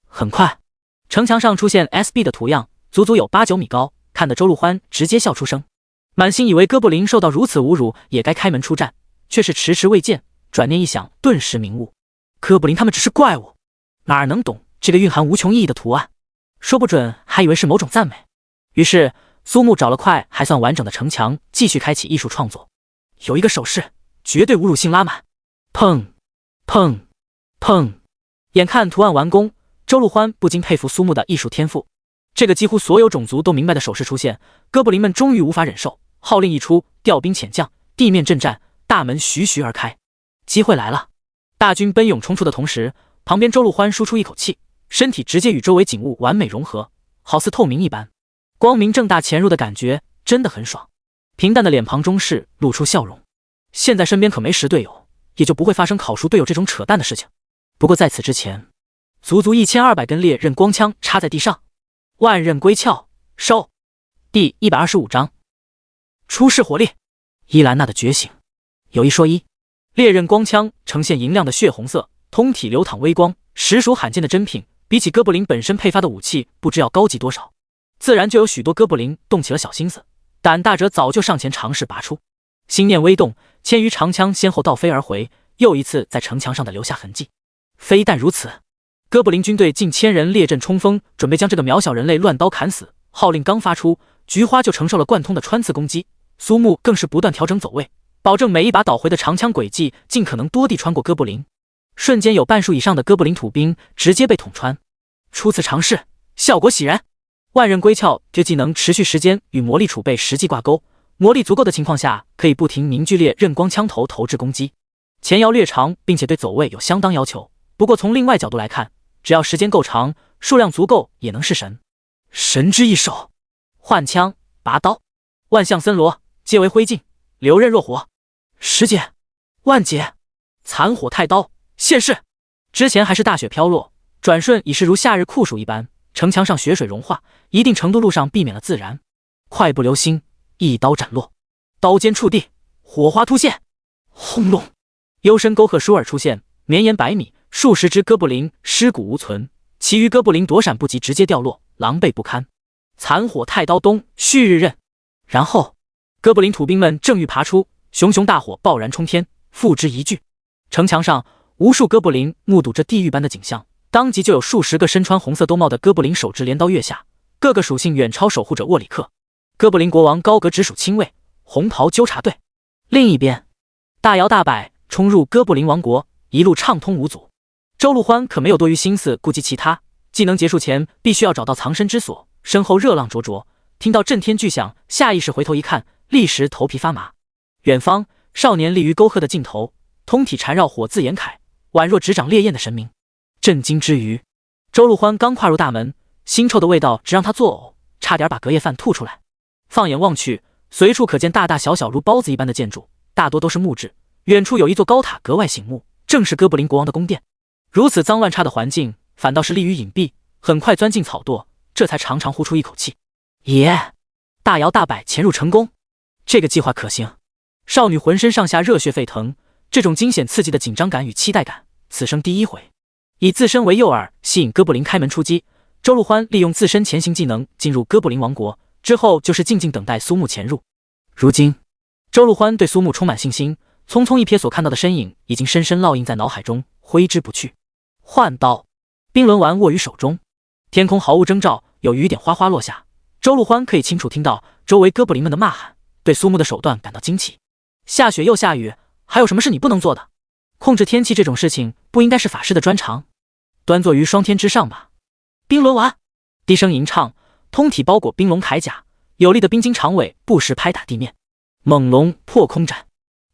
很快，城墙上出现 SB 的图样，足足有8、9米高，看得周陆欢直接笑出声。满心以为哥布林受到如此侮辱也该开门出战，却是迟迟未见。转念一想，顿时明悟，哥布林他们只是怪物，哪能懂这个蕴含无穷意义的图案？说不准还以为是某种赞美。于是苏木找了块还算完整的城墙，继续开启艺术创作。有一个手势绝对侮辱性拉满，砰砰砰！眼看图案完工，周陆欢不禁佩服苏木的艺术天赋。这个几乎所有种族都明白的手势出现，哥布林们终于无法忍受，号令一出，调兵遣将，地面阵战，大门徐徐而开。机会来了！大军奔涌冲出的同时，旁边周陆欢舒出一口气，身体直接与周围景物完美融合，好似透明一般，光明正大潜入的感觉真的很爽。平淡的脸庞中是露出笑容，现在身边可没10队友，也就不会发生烤熟队友这种扯淡的事情。不过在此之前，足足1200根烈刃光枪插在地上，万刃归鞘，收。第125章，出世火力，伊兰娜的觉醒。有一说一，烈刃光枪呈现银亮的血红色，通体流淌微光，实属罕见的珍品，比起哥布林本身配发的武器，不知要高级多少。自然就有许多哥布林动起了小心思，胆大者早就上前尝试拔出。心念微动，千余长枪先后倒飞而回，又一次在城墙上的留下痕迹。非但如此，哥布林军队近1000人列阵冲锋，准备将这个渺小人类乱刀砍死。号令刚发出，菊花就承受了贯通的穿刺攻击，苏木更是不断调整走位，保证每一把倒回的长枪轨迹尽可能多地穿过哥布林。瞬间有半数以上的哥布林土兵直接被捅穿。初次尝试，效果喜然。万刃归鞘这技能持续时间与魔力储备实际挂钩，魔力足够的情况下，可以不停凝聚烈刃光枪头投掷攻击。前摇略长，并且对走位有相当要求。不过从另外角度来看，只要时间够长，数量足够，也能是神。神之一手，换枪拔刀，万象森罗皆为灰烬，流刃若火。10节、万节，残火太刀现世。之前还是大雪飘落，转瞬已是如夏日酷暑一般，城墙上雪水融化，一定程度路上避免了自燃。快步流星，一刀斩落，刀尖触地，火花突现，轰隆！幽深沟壑舒尔出现，绵延100米，数十只哥布林尸骨无存，其余哥布林躲闪不及，直接掉落，狼狈不堪。残火太刀东旭日刃，然后哥布林土兵们正欲爬出，熊熊大火爆燃冲天，付之一炬。城墙上无数哥布林目睹这地狱般的景象，当即就有数十个身穿红色兜帽的哥布林手执镰刀跃下，各个属性远超守护者沃里克。哥布林国王高格直属亲卫，红袍纠察队。另一边，大摇大摆冲入哥布林王国，一路畅通无阻。周陆欢可没有多余心思顾及其他，技能结束前必须要找到藏身之所。身后热浪灼灼，听到震天巨响，下意识回头一看，立时头皮发麻。远方，少年立于沟壑的尽头，通体缠绕火字眼铠，宛若执掌烈焰的神明。震惊之余，周陆欢刚跨入大门，腥臭的味道直让他作呕，差点把隔夜饭吐出来。放眼望去，随处可见大大小小如包子一般的建筑，大多都是木质。远处有一座高塔格外醒目，正是哥布林国王的宫殿。如此脏乱差的环境，反倒是利于隐蔽，很快钻进草垛，这才长长呼出一口气。耶！大摇大摆潜入成功，这个计划可行。少女浑身上下热血沸腾，这种惊险刺激的紧张感与期待感，此生第一回。以自身为诱饵，吸引哥布林开门出击。周陆欢利用自身潜行技能进入哥布林王国，之后就是静静等待苏木潜入。如今，周陆欢对苏木充满信心，匆匆一瞥所看到的身影已经深深烙印在脑海中，挥之不去。换刀，冰轮丸握于手中，天空毫无征兆，有雨点哗哗落下。周陆欢可以清楚听到周围哥布林们的呐喊，对苏木的手段感到惊奇。下雪又下雨，还有什么是你不能做的？控制天气这种事情不应该是法师的专长，端坐于霜天之上吧。冰轮丸，低声吟唱，通体包裹冰龙铠甲，有力的冰晶长尾不时拍打地面。猛龙破空斩，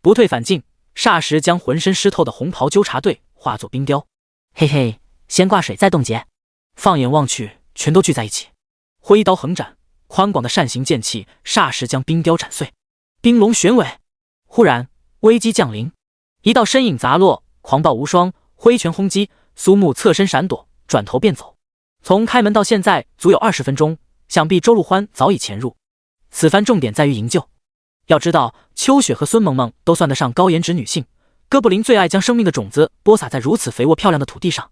不退反进，霎时将浑身湿透的红袍纠察队化作冰雕。嘿嘿，先挂水再冻结。放眼望去，全都聚在一起。挥刀横斩，宽广的扇形剑气霎时将冰雕斩碎。冰龙旋尾，忽然危机降临，一道身影砸落，狂暴无双，挥拳轰击。苏木侧身闪躲，转头便走。从开门到现在足有20分钟，想必周陆欢早已潜入。此番重点在于营救。要知道，秋雪和孙萌萌都算得上高颜值女性，哥布林最爱将生命的种子播撒在如此肥沃漂亮的土地上。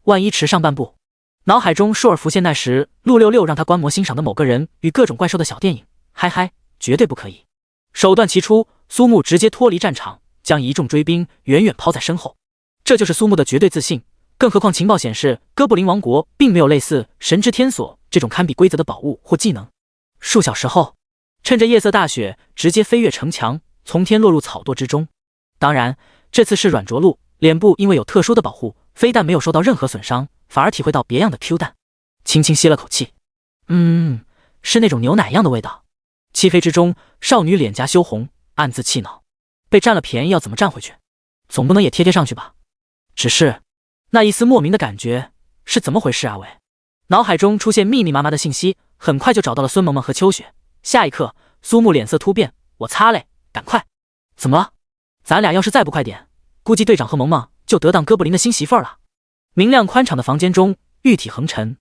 万一迟上半步，脑海中倏尔浮现那时陆六六让他观摩欣赏的某个人与各种怪兽的小电影，嗨嗨，绝对不可以。手段齐出，苏木直接脱离战场，将一众追兵远远抛在身后。这就是苏木的绝对自信。更何况情报显示，哥布林王国并没有类似神之天锁这种堪比规则的宝物或技能。数小时后，趁着夜色大雪，直接飞越城墙，从天落入草垛之中。当然，这次是软着陆，脸部因为有特殊的保护，非但没有受到任何损伤，反而体会到别样的 Q 弹。轻轻吸了口气，是那种牛奶样的味道。气飞之中，少女脸颊羞红，暗自气恼，被占了便宜要怎么占回去？总不能也贴上去吧？只是那一丝莫名的感觉是怎么回事啊？喂！脑海中出现密密麻麻的信息，很快就找到了孙萌萌和秋雪。下一刻，苏木脸色突变，我擦嘞，赶快！怎么了？咱俩要是再不快点，估计队长和萌萌就得当哥布林的新媳妇儿了。明亮宽敞的房间中，玉体横陈，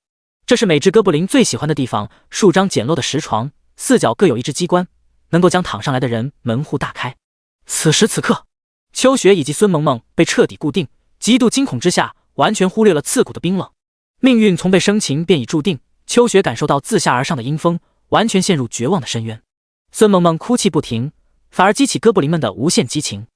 这是每只哥布林最喜欢的地方。数张简陋的石床，四角各有一只机关，能够将躺上来的人门户大开。此时此刻，秋雪以及孙萌萌被彻底固定，极度惊恐之下，完全忽略了刺骨的冰冷。命运从被生擒便已注定，秋雪感受到自下而上的阴风，完全陷入绝望的深渊。孙萌萌哭泣不停，反而激起哥布林们的无限激情。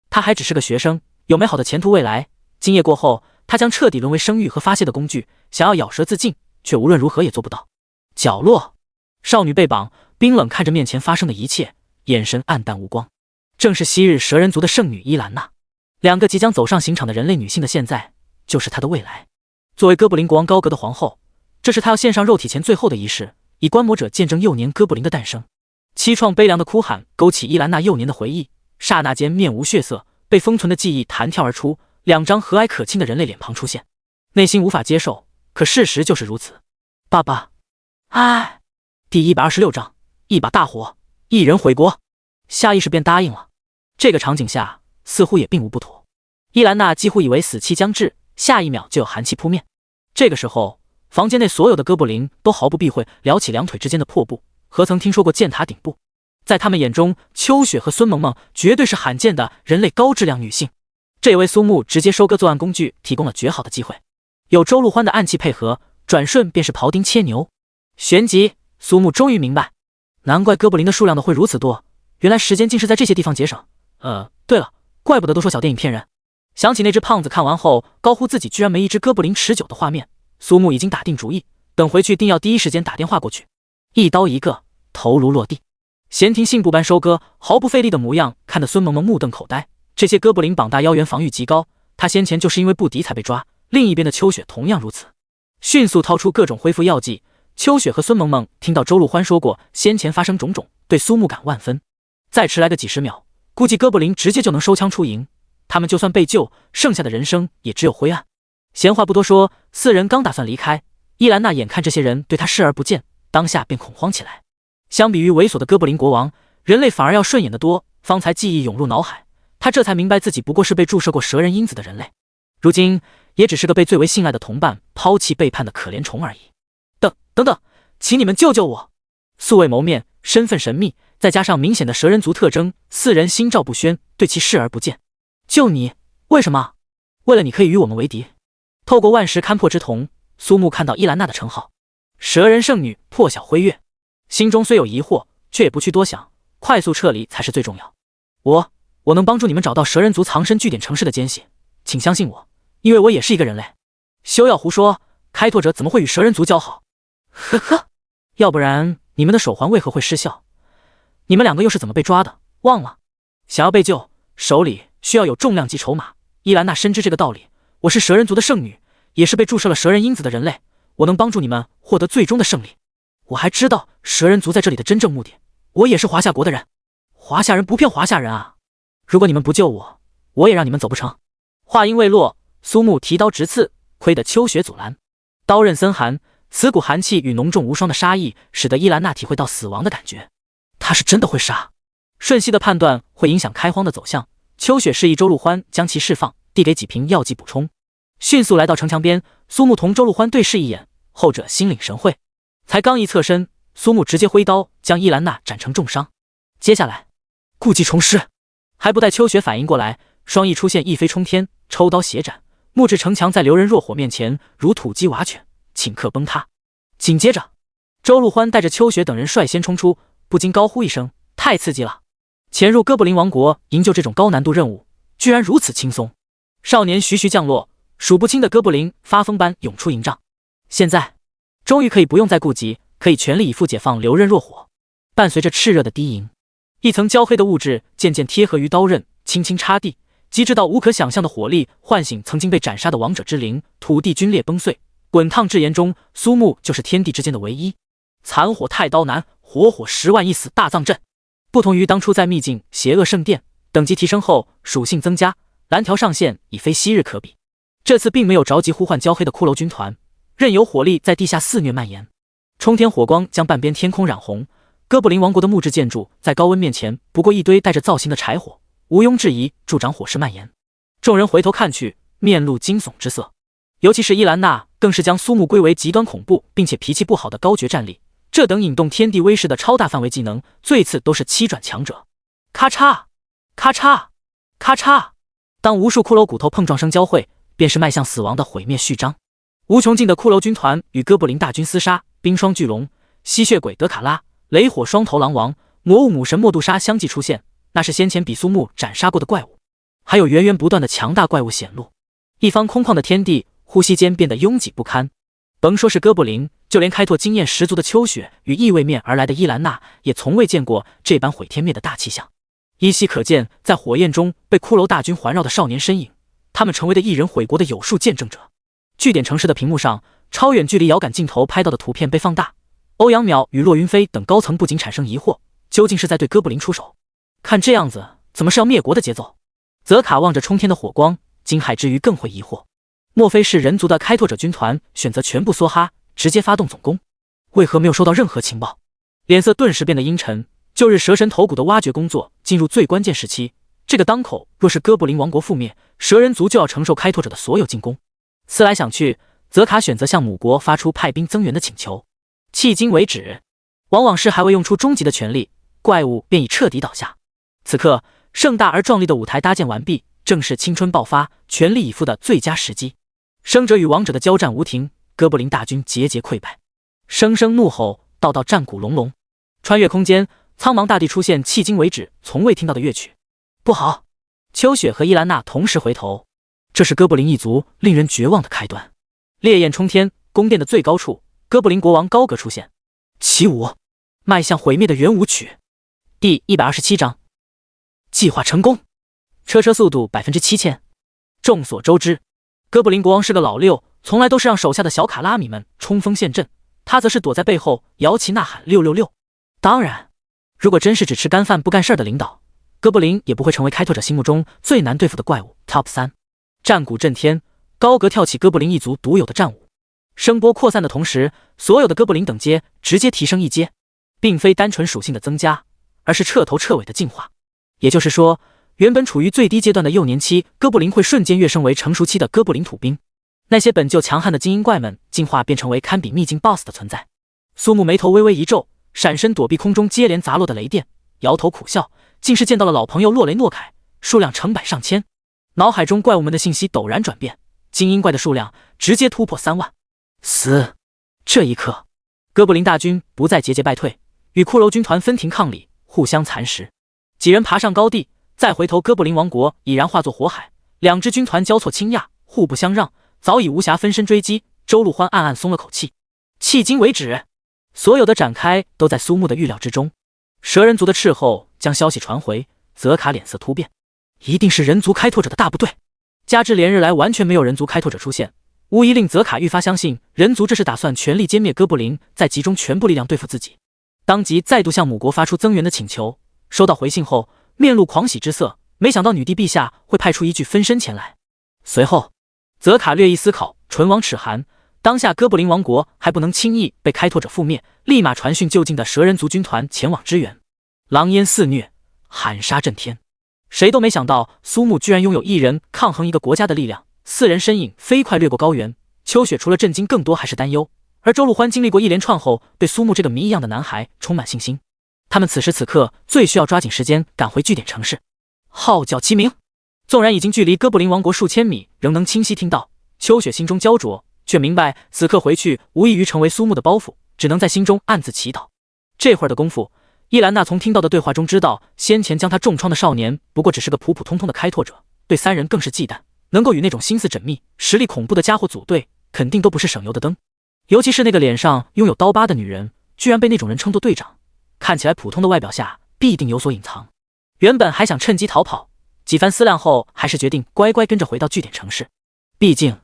他还只是个学生，有美好的前途未来。今夜过后，他将彻底沦为生育和发泄的工具，想要咬舌自尽，却无论如何也做不到。角落，少女被绑，冰冷看着面前发生的一切，眼神暗淡无光。正是昔日蛇人族的圣女伊兰娜。两个即将走上刑场的人类女性的现在，就是她的未来。作为哥布林国王高格的皇后，这是她要献上肉体前最后的仪式，以观摩者见证幼年哥布林的诞生。凄怆悲凉的哭喊勾起伊兰娜幼年的回忆，刹那间面无血色，被封存的记忆弹跳而出，两张和蔼可亲的人类脸庞出现。内心无法接受，可事实就是如此。爸爸，唉。第126章，一把大火，一人回国。下意识便答应了。这个场景下似乎也并无不妥。伊兰娜几乎以为死期将至，下一秒就有寒气扑面。这个时候，房间内所有的哥布林都毫不避讳撩起两腿之间的破布，何曾听说过箭塔顶部？在他们眼中，秋雪和孙萌萌绝对是罕见的人类高质量女性。这位苏木直接收割作案工具提供了绝好的机会。有周陆欢的暗器配合，转瞬便是庖丁切牛。旋即，苏木终于明白，难怪哥布林的数量会如此多，原来时间竟是在这些地方节省。对了，怪不得都说小电影骗人。想起那只胖子看完后高呼自己居然没一只哥布林持久的画面，苏木已经打定主意，等回去定要第一时间打电话过去。一刀一个，头颅落地，闲庭信步般收割，毫不费力的模样，看得孙萌萌目瞪口呆。这些哥布林膀大腰圆，防御极高，他先前就是因为不敌才被抓。另一边的秋雪同样如此，迅速掏出各种恢复药剂。秋雪和孙萌萌听到周陆欢说过先前发生种种，对苏木感万分。再迟来个几十秒，估计哥布林直接就能收枪出营，他们就算被救，剩下的人生也只有灰暗。闲话不多说，四人刚打算离开，伊兰娜眼看这些人对他视而不见，当下便恐慌起来。相比于猥琐的哥布林国王，人类反而要顺眼得多。方才记忆涌入脑海，他这才明白自己不过是被注射过蛇人因子的人类，如今也只是个被最为信赖的同伴抛弃背叛的可怜虫而已。等，请你们救救我！素未谋面，身份神秘，再加上明显的蛇人族特征，四人心照不宣，对其视而不见。救你？为什么？为了你可以与我们为敌。透过万石勘破之瞳，苏木看到伊兰娜的称号，蛇人圣女破晓辉月，心中虽有疑惑，却也不去多想，快速撤离才是最重要。我能帮助你们找到蛇人族藏身据点城市的奸细，请相信我，因为我也是一个人类。休要胡说，开拓者怎么会与蛇人族交好？呵呵，要不然你们的手环为何会失效？你们两个又是怎么被抓的？忘了？想要被救，手里需要有重量级筹码。伊兰娜深知这个道理，我是蛇人族的圣女，也是被注射了蛇人因子的人类，我能帮助你们获得最终的胜利。我还知道蛇人族在这里的真正目的，我也是华夏国的人，华夏人不骗华夏人啊！如果你们不救我，我也让你们走不成。话音未落，苏木提刀直刺，亏得秋雪阻拦，刀刃森寒，此股寒气与浓重无双的杀意，使得伊兰娜体会到死亡的感觉。他是真的会杀。瞬息的判断会影响开荒的走向，秋雪示意周陆欢将其释放，递给几瓶药剂补充。迅速来到城墙边，苏木同周陆欢对视一眼，后者心领神会。才刚一侧身，苏木直接挥刀将伊兰娜斩成重伤。接下来故技重施，还不待秋雪反应过来，双翼出现一飞冲天，抽刀斜斩，木质城墙在流人若火面前如土鸡瓦犬，顷刻崩塌。紧接着，周陆欢带着秋雪等人率先冲出，不禁高呼一声：太刺激了！潜入哥布林王国营救这种高难度任务，居然如此轻松。少年徐徐降落，数不清的哥布林发疯般涌出营帐。现在终于可以不用再顾及，可以全力以赴解放流刃若火。伴随着炽热的低吟，一层焦黑的物质渐渐贴合于刀刃，轻轻插地，极致到无可想象的火力唤醒曾经被斩杀的王者之灵，土地龟裂崩碎。滚烫炙炎中，苏木就是天地之间的唯一。残火太刀难，活火10万一死大葬阵。不同于当初在秘境邪恶圣殿，等级提升后属性增加，蓝条上限已非昔日可比。这次并没有着急呼唤焦黑的骷髅军团，任由火力在地下肆虐蔓延。冲天火光将半边天空染红，哥布林王国的木质建筑在高温面前不过一堆带着造型的柴火，毋庸置疑助长火势蔓延。众人回头看去，面露惊悚之色，尤其是伊兰娜更是将苏木归为极端恐怖并且脾气不好的高绝战力。这等引动天地威势的超大范围技能，最次都是7转强者。咔嚓咔嚓咔嚓，当无数骷髅骨头碰撞声交汇，便是迈向死亡的毁灭序章。无穷尽的骷髅军团与哥布林大军厮杀，冰霜巨龙、吸血鬼德卡拉、雷火双头狼王、魔物母神莫杜莎相继出现，那是先前比苏木斩杀过的怪物，还有源源不断的强大怪物显露。一方空旷的天地呼吸间变得拥挤不堪。甭说是哥布林，就连开拓经验十足的秋雪与异位面而来的伊兰娜，也从未见过这般毁天灭的大气象。依稀可见在火焰中被骷髅大军环绕的少年身影，他们成为的一人毁国的有数见证者。据点城市的屏幕上，超远距离遥感镜头拍到的图片被放大，欧阳淼与骆云飞等高层不禁产生疑惑，究竟是在对哥布林出手？看这样子，怎么是要灭国的节奏？泽卡望着冲天的火光，惊骇之余更会疑惑，莫非是人族的开拓者军团选择全部梭哈，直接发动总攻？为何没有收到任何情报？脸色顿时变得阴沉。旧日蛇神头骨的挖掘工作进入最关键时期，这个当口若是哥布林王国覆灭，蛇人族就要承受开拓者的所有进攻。思来想去，泽卡选择向母国发出派兵增援的请求。迄今为止，往往是还未用出终极的全力，怪物便已彻底倒下。此刻盛大而壮丽的舞台搭建完毕，正是青春爆发、全力以赴的最佳时机。生者与王者的交战无停，哥布林大军节节溃败，声声怒吼，道道战鼓隆隆。穿越空间，苍茫大地出现迄今为止从未听到的乐曲。不好！秋雪和伊兰娜同时回头，这是哥布林一族令人绝望的开端。烈焰冲天，宫殿的最高处，哥布林国王高阁出现，起舞，迈向毁灭的圆舞曲。第127章，计划成功，车速度7000%。众所周知，哥布林国王是个老六，从来都是让手下的小卡拉米们冲锋陷阵，他则是躲在背后摇旗呐喊666。当然，如果真是只吃干饭不干事的领导，哥布林也不会成为开拓者心目中最难对付的怪物 Top 3。战鼓震天，高阁跳起哥布林一族独有的战舞，声波扩散的同时，所有的哥布林等阶直接提升一阶，并非单纯属性的增加，而是彻头彻尾的进化。也就是说，原本处于最低阶段的幼年期哥布林会瞬间跃升为成熟期的哥布林土兵，那些本就强悍的精英怪们进化变成为堪比秘境 BOSS 的存在。苏木眉头微微一皱，闪身躲避空中接连砸落的雷电，摇头苦笑，竟是见到了老朋友洛雷诺凯，数量成百上千。脑海中怪物们的信息陡然转变，精英怪的数量直接突破3万。死！这一刻，哥布林大军不再节节败退，与骷髅军团分庭抗礼，互相蚕食。几人爬上高地，再回头，哥布林王国已然化作火海，两支军团交错倾轧，互不相让，早已无暇分身追击。周陆欢暗暗松了口气，迄今为止，所有的展开都在苏木的预料之中。蛇人族的斥候将消息传回，泽卡脸色突变，一定是人族开拓者的大部队。加之连日来完全没有人族开拓者出现，无疑令泽卡愈发相信人族这是打算全力歼灭哥布林，再集中全部力量对付自己。当即再度向母国发出增援的请求，收到回信后面露狂喜之色，没想到女帝陛下会派出一具分身前来。随后泽卡略一思考，唇亡齿寒，当下哥布林王国还不能轻易被开拓者覆灭，立马传讯就近的蛇人族军团前往支援。狼烟肆虐，喊杀震天，谁都没想到苏木居然拥有一人抗衡一个国家的力量。4人身影飞快掠过高原，秋雪除了震惊更多还是担忧，而周陆欢经历过一连串后，对苏木这个谜一样的男孩充满信心。他们此时此刻最需要抓紧时间赶回据点城市。号角齐鸣，纵然已经距离哥布林王国数千米，仍能清晰听到。秋雪心中焦灼，却明白此刻回去无异于成为苏木的包袱，只能在心中暗自祈祷。这会儿的功夫，伊兰娜从听到的对话中知道，先前将他重创的少年不过只是个普普通通的开拓者，对3人更是忌惮。能够与那种心思缜密、实力恐怖的家伙组队，肯定都不是省油的灯。尤其是那个脸上拥有刀疤的女人，居然被那种人称作队长，看起来普通的外表下必定有所隐藏。原本还想趁机逃跑，几番思量后，还是决定乖乖跟着回到据点城市。毕竟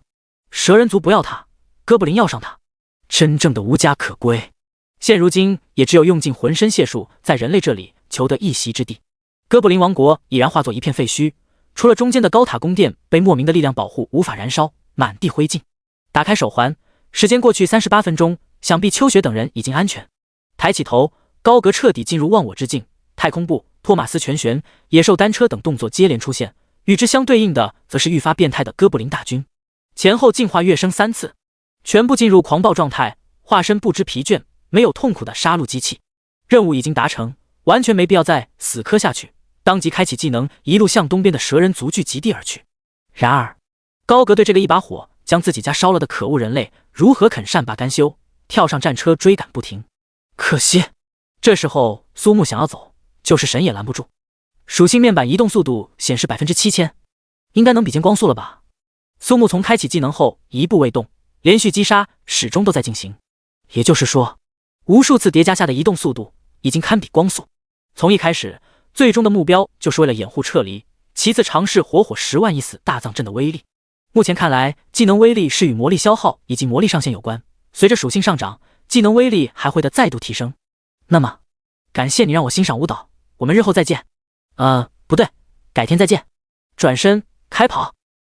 蛇人族不要他，哥布林要上他，真正的无家可归。现如今也只有用尽浑身解数，在人类这里求得一席之地。哥布林王国已然化作一片废墟，除了中间的高塔宫殿被莫名的力量保护，无法燃烧，满地灰烬。打开手环，时间过去38分钟，想必秋雪等人已经安全。抬起头，高阁彻底进入忘我之境，太空步、托马斯拳旋、野兽单车等动作接连出现，与之相对应的则是愈发变态的哥布林大军，前后进化跃升3次，全部进入狂暴状态，化身不知疲倦、没有痛苦的杀戮机器。任务已经达成，完全没必要再死磕下去。当即开启技能，一路向东边的蛇人族聚集地而去。然而，高阁对这个一把火将自己家烧了的可恶人类，如何肯善罢甘休？跳上战车追赶不停。可惜，这时候苏木想要走，就是神也拦不住。属性面板移动速度显示7000%，应该能比肩光速了吧？苏木从开启技能后一步未动，连续击杀始终都在进行。也就是说，无数次叠加下的移动速度已经堪比光速。从一开始，最终的目标就是为了掩护撤离，其次尝试活火10万一死大藏阵的威力。目前看来，技能威力是与魔力消耗以及魔力上限有关，随着属性上涨，技能威力还会的再度提升。那么，感谢你让我欣赏舞蹈，我们日后再见。不对，改天再见。转身开跑，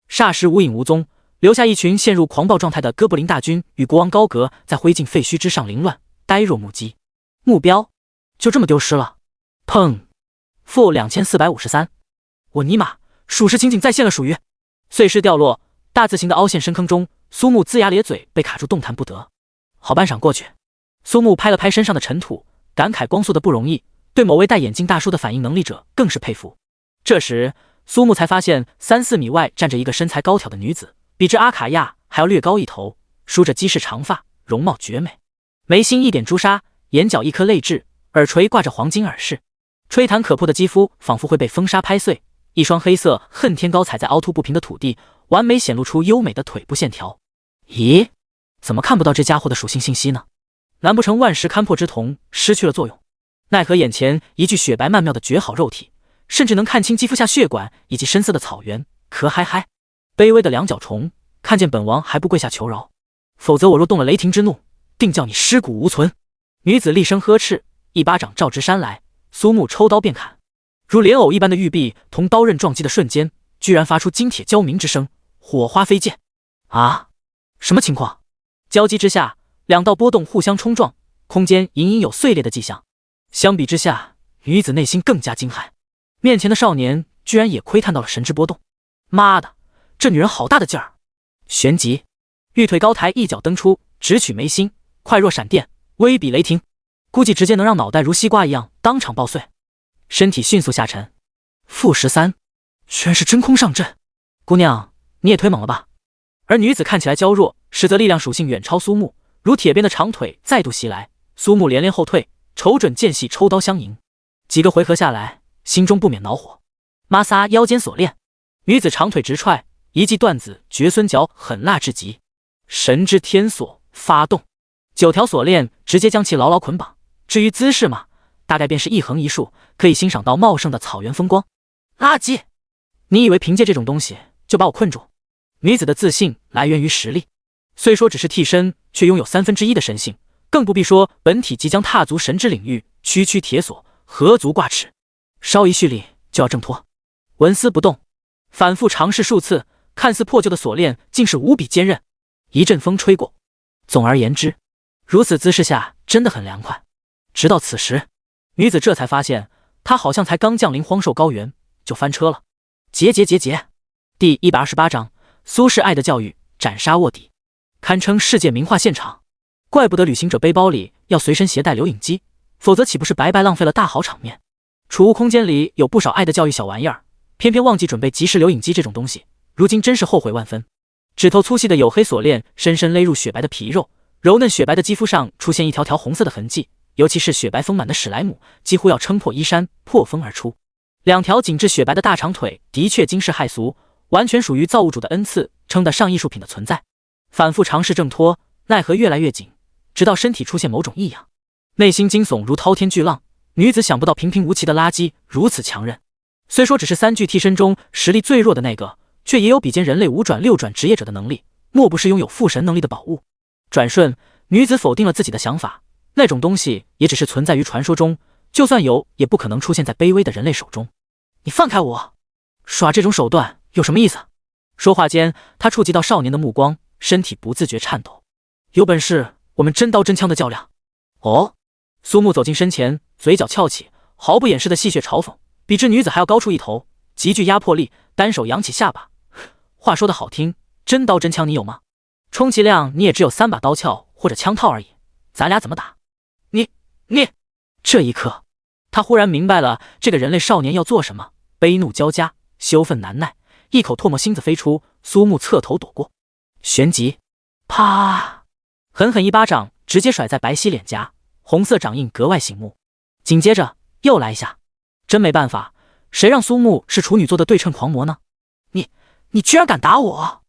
霎时无影无踪，留下一群陷入狂暴状态的哥布林大军与国王高阁在灰烬废墟之上凌乱，呆若木鸡。目标就这么丢失了。砰！负2453，我尼玛，属实情景再现了属于。碎尸掉落，大字形的凹陷深坑中，苏木龇牙咧嘴，被卡住动弹不得。好半晌过去，苏木拍了拍身上的尘土，感慨光速的不容易，对某位戴眼镜大叔的反应能力者更是佩服。这时苏木才发现3-4米外站着一个身材高挑的女子，比之阿卡亚还要略高一头，梳着基式长发，容貌绝美，眉心一点朱砂，眼角一颗泪痣，耳垂挂着黄金耳饰，吹弹可破的肌肤仿佛会被风沙拍碎，一双黑色恨天高踩在凹凸不平的土地，完美显露出优美的腿部线条。咦，怎么看不到这家伙的属性信息呢？难不成万石勘破之瞳失去了作用？奈何眼前一具雪白曼妙的绝好肉体，甚至能看清肌肤下血管以及深色的草原，可嗨嗨！卑微的两脚虫，看见本王还不跪下求饶？否则我若动了雷霆之怒，定叫你尸骨无存！女子厉声呵斥，一巴掌照直山来，苏木抽刀便砍，如莲藕一般的玉臂同刀刃撞击的瞬间，居然发出金铁交鸣之声，火花飞溅。啊！什么情况？交击之下，两道波动互相冲撞，空间隐隐有碎裂的迹象。相比之下，女子内心更加惊骇，面前的少年居然也窥探到了神之波动。妈的，这女人好大的劲儿！旋即，玉腿高抬，一脚蹬出，直取眉心，快若闪电，威比雷霆，估计直接能让脑袋如西瓜一样当场爆碎。身体迅速下沉。负13，居然是真空上阵！姑娘，你也忒猛了吧？而女子看起来娇弱，实则力量属性远超苏木，如铁鞭的长腿再度袭来，苏木连连后退，瞅准间隙抽刀相迎。几个回合下来，心中不免恼火。妈撒腰间锁链，女子长腿直踹，一记断子绝孙脚狠辣至极，神之天锁发动，9条锁链直接将其牢牢捆绑。至于姿势嘛，大概便是一横一竖，可以欣赏到茂盛的草原风光。垃圾！你以为凭借这种东西就把我困住？女子的自信来源于实力，虽说只是替身，却拥有1/3的神性，更不必说本体即将踏足神之领域，区区铁锁何足挂齿？稍一蓄力就要挣脱。纹丝不动，反复尝试数次，看似破旧的锁链竟是无比坚韧。一阵风吹过，总而言之，如此姿势下真的很凉快。直到此时，女子这才发现，她好像才刚降临荒兽高原就翻车了。结！第128章苏轼爱的教育，斩杀卧底，堪称世界名画现场。怪不得旅行者背包里要随身携带留影机，否则岂不是白白浪费了大好场面？储物空间里有不少爱的教育小玩意儿，偏偏忘记准备即时留影机这种东西，如今真是后悔万分。指头粗细的黝黑锁链深深勒入雪白的皮肉，柔嫩雪白的肌肤上出现一条条红色的痕迹，尤其是雪白丰满的史莱姆，几乎要撑破衣衫，破风而出。2条紧致雪白的大长腿的确惊世骇俗，完全属于造物主的恩赐，称得上艺术品的存在。反复尝试挣脱，奈何越来越紧，直到身体出现某种异样。内心惊悚如滔天巨浪，女子想不到平平无奇的垃圾如此强韧。虽说只是3具替身中实力最弱的那个，却也有比肩人类5转6转职业者的能力，莫不是拥有附神能力的宝物？转瞬，女子否定了自己的想法，那种东西也只是存在于传说中，就算有，也不可能出现在卑微的人类手中。你放开我！耍这种手段有什么意思？说话间，他触及到少年的目光，身体不自觉颤抖。有本事我们真刀真枪的较量！哦，苏木走近身前，嘴角翘起，毫不掩饰的戏谑嘲讽，比之女子还要高出一头，极具压迫力，单手扬起下巴。话说的好听，真刀真枪你有吗？充其量你也只有3把刀鞘或者枪套而已，咱俩怎么打？你！这一刻，他忽然明白了这个人类少年要做什么，悲怒交加，羞愤难耐，一口唾沫星子飞出，苏木侧头躲过，旋即，啪！狠狠一巴掌直接甩在白皙脸颊，红色掌印格外醒目。紧接着又来一下，真没办法，谁让苏木是处女座的对称狂魔呢？你居然敢打我！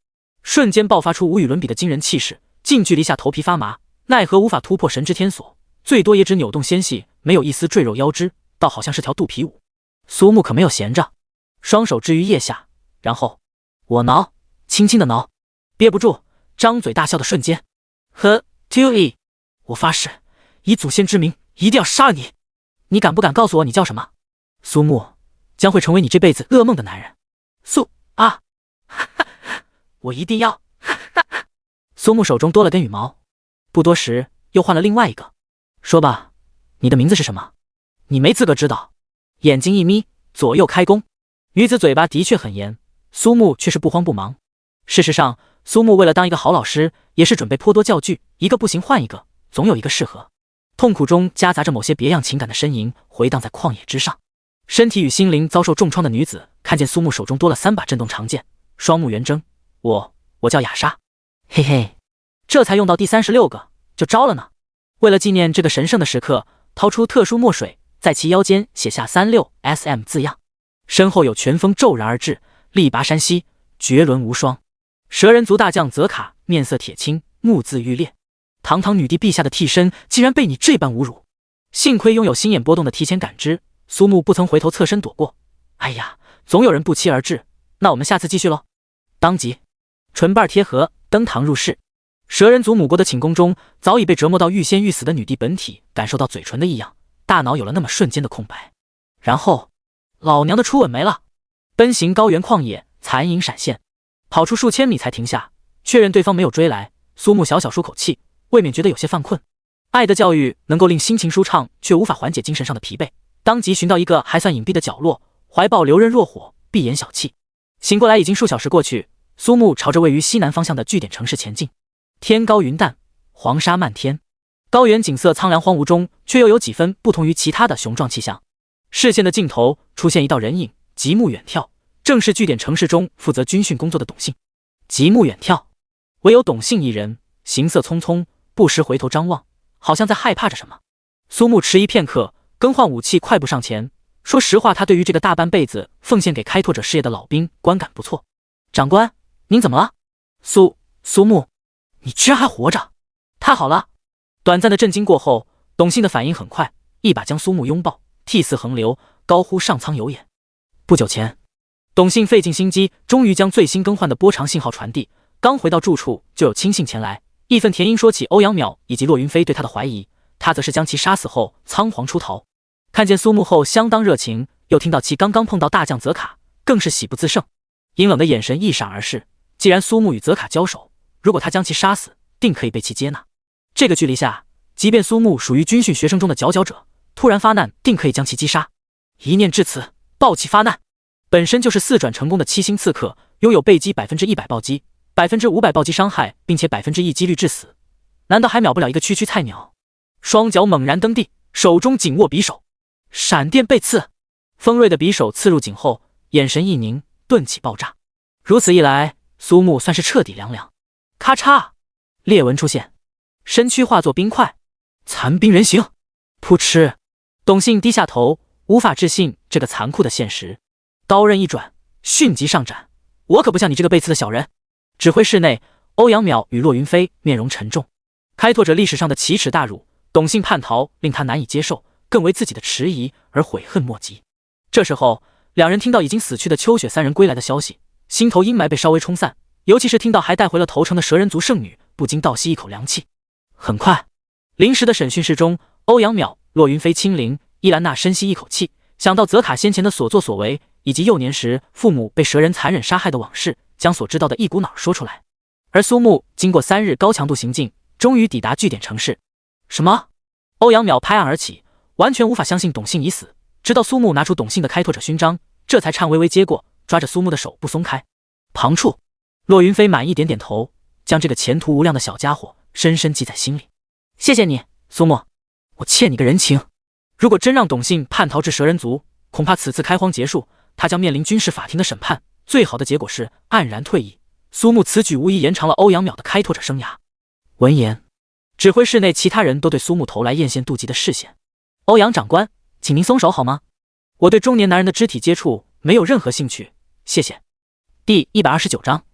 瞬间爆发出无与伦比的惊人气势，近距离下头皮发麻，奈何无法突破神之天锁，最多也只扭动纤细，没有一丝赘肉腰肢，倒好像是条肚皮舞。苏木可没有闲着，双手置于腋下，然后我挠，轻轻的挠，憋不住，张嘴大笑的瞬间，呵 ，TUE， 我发誓，以祖先之名，一定要杀了你！你敢不敢告诉我你叫什么？苏木将会成为你这辈子噩梦的男人。苏啊，我一定要！苏木手中多了根羽毛，不多时又换了另外一个。说吧，你的名字是什么？你没资格知道。眼睛一眯，左右开弓。女子嘴巴的确很严，苏木却是不慌不忙。事实上，苏木为了当一个好老师，也是准备颇多教具，一个不行换一个，总有一个适合。痛苦中夹杂着某些别样情感的呻吟，回荡在旷野之上。身体与心灵遭受重创的女子看见苏木手中多了3把震动长剑，双目圆睁。我叫雅莎，嘿嘿，这才用到第36个就招了呢。为了纪念这个神圣的时刻，掏出特殊墨水，在其腰间写下36SM 字样。身后有拳风骤然而至，力拔山兮，绝伦无双。蛇人族大将泽卡面色铁青，目眦欲裂。堂堂女帝陛下的替身，竟然被你这般侮辱！幸亏拥有心眼波动的提前感知，苏木不曾回头侧身躲过。哎呀，总有人不期而至，那我们下次继续喽。当即，唇瓣贴合，登堂入室。蛇人族母国的寝宫中，早已被折磨到欲仙欲死的女帝本体感受到嘴唇的异样，大脑有了那么瞬间的空白。然后，老娘的初吻没了。奔行高原旷野，残影闪现，跑出数千米才停下。确认对方没有追来，苏木小小舒口气，未免觉得有些犯困。爱的教育能够令心情舒畅，却无法缓解精神上的疲惫。当即寻到一个还算隐蔽的角落，怀抱流刃若火，闭眼小憩。醒过来已经数小时过去，苏木朝着位于西南方向的据点城市前进。天高云淡，黄沙漫天，高原景色苍凉荒芜中，却又有几分不同于其他的雄壮气象。视线的尽头出现一道人影，极目远眺，正是据点城市中负责军训工作的董信。极目远眺，唯有董信一人，行色匆匆，不时回头张望，好像在害怕着什么。苏木迟疑片刻，更换武器，快步上前。说实话，他对于这个大半辈子奉献给开拓者事业的老兵观感不错。长官，您怎么了？苏木，你居然还活着！太好了！短暂的震惊过后，董信的反应很快，一把将苏木拥抱，涕泗横流，高呼上苍有眼。不久前，董信费尽心机，终于将最新更换的波长信号传递。刚回到住处，就有亲信前来，义愤填膺说起欧阳淼以及骆云飞对他的怀疑，他则是将其杀死后仓皇出逃。看见苏木后相当热情，又听到其刚刚碰到大将泽卡，更是喜不自胜。阴冷的眼神一闪而逝，既然苏木与泽卡交手，如果他将其杀死，定可以被其接纳。这个距离下，即便苏木属于军训学生中的佼佼者，突然发难，定可以将其击杀。一念至此，暴起发难。本身就是4转成功的7星刺客，拥有被击100%暴击、500%暴击伤害，并且1%几率致死，难道还秒不了一个区菜鸟？双脚猛然蹬地，手中紧握匕首，闪电背刺，锋锐的匕首刺入颈后，眼神一凝，顿起爆炸。如此一来，苏木算是彻底凉凉。咔嚓，裂纹出现，身躯化作冰块，残兵人形。噗嗤，董信低下头，无法置信这个残酷的现实。刀刃一转，迅即上斩。我可不像你这个被刺的小人。指挥室内，欧阳淼与骆云飞面容沉重。开拓者历史上的奇耻大辱，董信叛逃令他难以接受，更为自己的迟疑而悔恨莫及。这时候，两人听到已经死去的秋雪3人归来的消息，心头阴霾被稍微冲散，尤其是听到还带回了投诚的蛇人族圣女，不禁倒吸一口凉气。很快，临时的审讯室中，欧阳淼、骆云飞亲临，伊兰娜深吸一口气，想到泽卡先前的所作所为，以及幼年时父母被蛇人残忍杀害的往事，将所知道的一股脑说出来。而苏木经过3日高强度行进，终于抵达据点城市。什么？欧阳淼拍案而起，完全无法相信董信已死，直到苏木拿出董信的开拓者勋章，这才颤巍巍接过，抓着苏木的手不松开。旁处，骆云飞满意点点头，将这个前途无量的小家伙深深记在心里。谢谢你，苏木，我欠你个人情。如果真让董信叛逃至蛇人族，恐怕此次开荒结束，他将面临军事法庭的审判，最好的结果是黯然退役。苏木此举无疑延长了欧阳淼的开拓者生涯。闻言，指挥室内其他人都对苏木投来艳羡妒忌的视线。欧阳长官，请您松手好吗？我对中年男人的肢体接触没有任何兴趣，谢谢。第129章，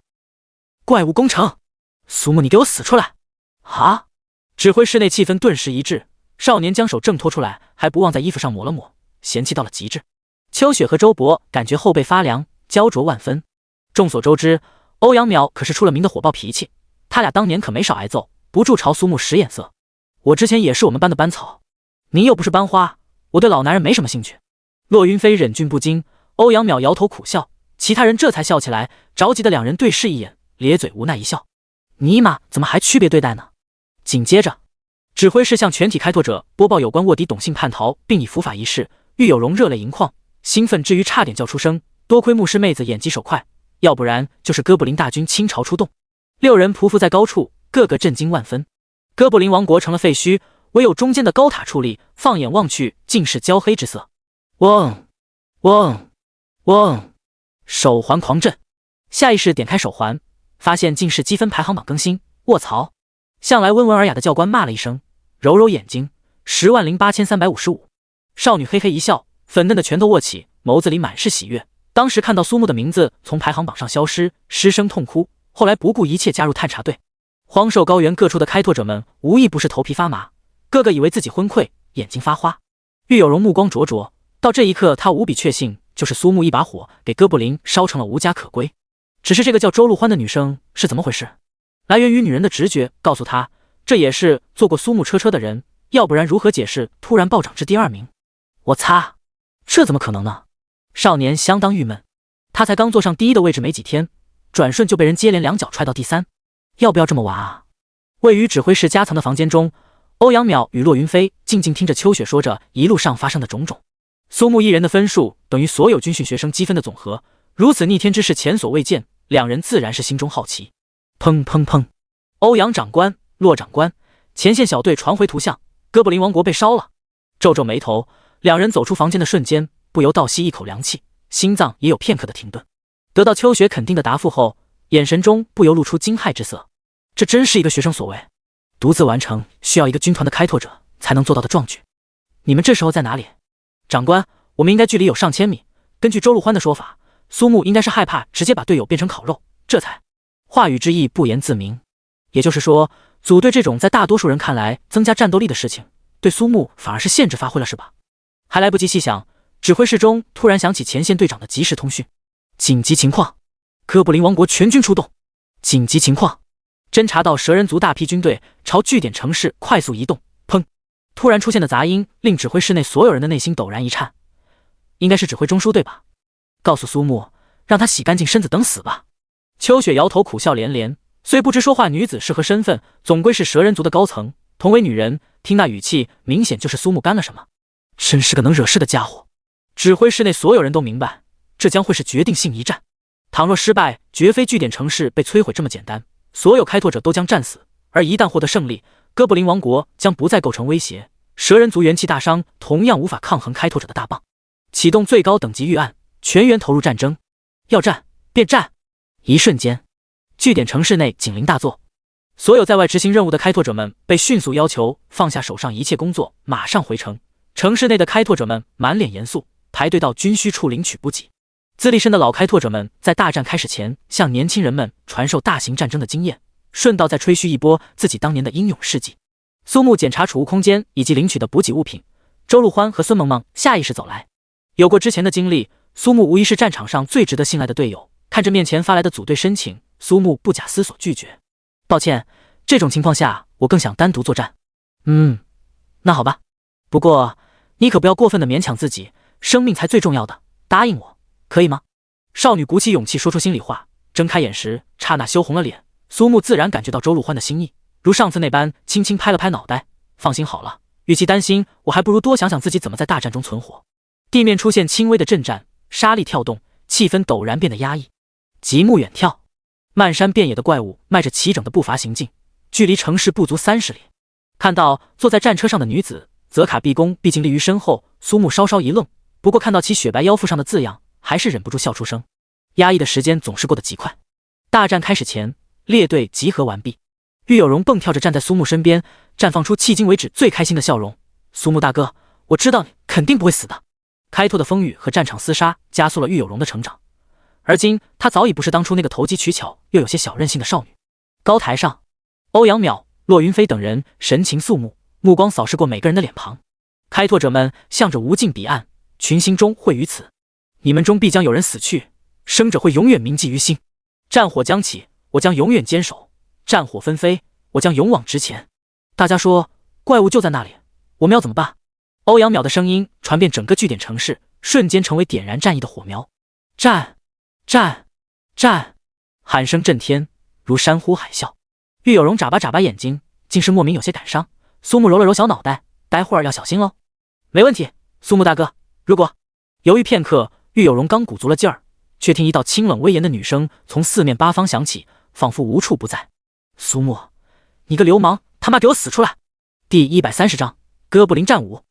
怪物攻城。苏木，你给我死出来！啊！指挥室内气氛顿时一滞，少年将手挣脱出来，还不忘在衣服上抹了抹，嫌弃到了极致。秋雪和周勃感觉后背发凉，焦灼万分。众所周知，欧阳淼可是出了名的火爆脾气，他俩当年可没少挨揍，不住朝苏木使眼色。我之前也是我们班的班草，您又不是班花，我对老男人没什么兴趣。骆云飞忍俊不禁，欧阳淼摇头苦笑，其他人这才笑起来，着急的两人对视一眼，咧嘴无奈一笑。尼玛，怎么还区别对待呢？紧接着，指挥室向全体开拓者播报有关卧底董信叛逃并已伏法一事，狱有容热泪盈眶，兴奋之余差点叫出声，多亏牧师妹子眼疾手快，要不然就是哥布林大军倾巢出动。6人匍匐在高处，个个震惊万分。哥布林王国成了废墟，唯有中间的高塔矗立，放眼望去尽是焦黑之色。嗡嗡嗡，手环狂震，下意识点开手环，发现竟是积分排行榜更新。卧槽！向来温文尔雅的教官骂了一声，揉揉眼睛，108355。少女嘿嘿一笑，粉嫩的拳头握起，眸子里满是喜悦。当时看到苏木的名字从排行榜上消失，失声痛哭，后来不顾一切加入探查队。荒兽高原各处的开拓者们无一不是头皮发麻，个个以为自己昏聩，眼睛发花。玉有容目光灼灼，到这一刻他无比确信，就是苏木一把火给哥布林烧成了无家可归。只是这个叫周陆欢的女生是怎么回事？来源于女人的直觉告诉她，这也是坐过苏木车的人，要不然如何解释突然暴涨至第2名？我擦，这怎么可能呢？少年相当郁闷，他才刚坐上第1的位置没几天，转瞬就被人接连2脚踹到第3。要不要这么玩啊？位于指挥室夹藏的房间中，欧阳淼与骆云飞静静听着秋雪说着一路上发生的种种。苏木一人的分数等于所有军训学生积分的总和，如此逆天之事前所未见，两人自然是心中好奇。砰砰砰！欧阳长官、骆长官，前线小队传回图像，哥布林王国被烧了。皱皱眉头，两人走出房间的瞬间，不由倒吸一口凉气，心脏也有片刻的停顿。得到秋雪肯定的答复后，眼神中不由露出惊骇之色。这真是一个学生所为，独自完成需要一个军团的开拓者才能做到的壮举。你们这时候在哪里？长官，我们应该距离有上千米。根据周陆欢的说法，苏木应该是害怕直接把队友变成烤肉，这才……话语之意不言自明。也就是说，组队这种在大多数人看来增加战斗力的事情，对苏木反而是限制发挥了，是吧？还来不及细想，指挥室中突然响起前线队长的即时通讯：紧急情况，哥布林王国全军出动！紧急情况！侦察到蛇人族大批军队朝据点城市快速移动。砰！突然出现的杂音令指挥室内所有人的内心陡然一颤。应该是指挥中枢对吧？告诉苏木，让他洗干净身子等死吧。秋雪摇头苦笑连连，虽不知说话女子是何身份，总归是蛇人族的高层，同为女人，听那语气明显就是苏木干了什么。真是个能惹事的家伙。指挥室内所有人都明白，这将会是决定性一战。倘若失败，绝非据点城市被摧毁这么简单，所有开拓者都将战死，而一旦获得胜利，哥布林王国将不再构成威胁，蛇人族元气大伤，同样无法抗衡开拓者的大棒。启动最高等级预案，全员投入战争。要战便战！一瞬间，据点城市内警铃大作，所有在外执行任务的开拓者们被迅速要求放下手上一切工作，马上回城。城市内的开拓者们满脸严肃，排队到军需处领取补给。资历深的老开拓者们在大战开始前向年轻人们传授大型战争的经验，顺道再吹嘘一波自己当年的英勇事迹。苏木检查储物空间以及领取的补给物品，周陆欢和孙萌萌下意识走来。有过之前的经历，苏木无疑是战场上最值得信赖的队友。看着面前发来的组队申请，苏木不假思索拒绝：抱歉，这种情况下我更想单独作战。那好吧，不过你可不要过分的勉强自己，生命才最重要的，答应我可以吗？少女鼓起勇气说出心里话，睁开眼时刹那羞红了脸。苏木自然感觉到周陆欢的心意，如上次那般轻轻拍了拍脑袋，放心好了，与其担心，我还不如多想想自己怎么在大战中存活。地面出现轻微的震颤，沙砾跳动，气氛陡然变得压抑。极目远眺，漫山遍野的怪物迈着齐整的步伐行进，距离城市不足30里。看到坐在战车上的女子，泽卡毕恭毕敬立于身后，苏木稍稍一愣，不过看到其雪白腰腹上的字样，还是忍不住笑出声。压抑的时间总是过得极快。大战开始前，列队集合完毕。玉有容蹦跳着站在苏木身边，绽放出迄今为止最开心的笑容。苏木大哥，我知道你肯定不会死的。开拓的风雨和战场厮杀加速了玉有容的成长，而今她早已不是当初那个投机取巧又有些小任性的少女。高台上，欧阳淼、骆云飞等人神情肃穆，目光扫视过每个人的脸庞。开拓者们向着无尽彼岸，群星中会于此。你们中必将有人死去，生者会永远铭记于心。战火将起，我将永远坚守；战火纷飞，我将勇往直前。大家说，怪物就在那里，我们要怎么办？欧阳淼的声音传遍整个据点城市，瞬间成为点燃战役的火苗。战！战！战！喊声震天，如山呼海啸。玉有容眨巴眨巴眼睛，竟是莫名有些感伤。苏木揉了揉小脑袋，待会儿要小心喽。没问题，苏木大哥。如果……犹豫片刻，玉有容刚鼓足了劲儿，却听一道清冷威严的女声从四面八方响起，仿佛无处不在。苏木，你个流氓，他妈给我死出来！第130章哥布林战舞。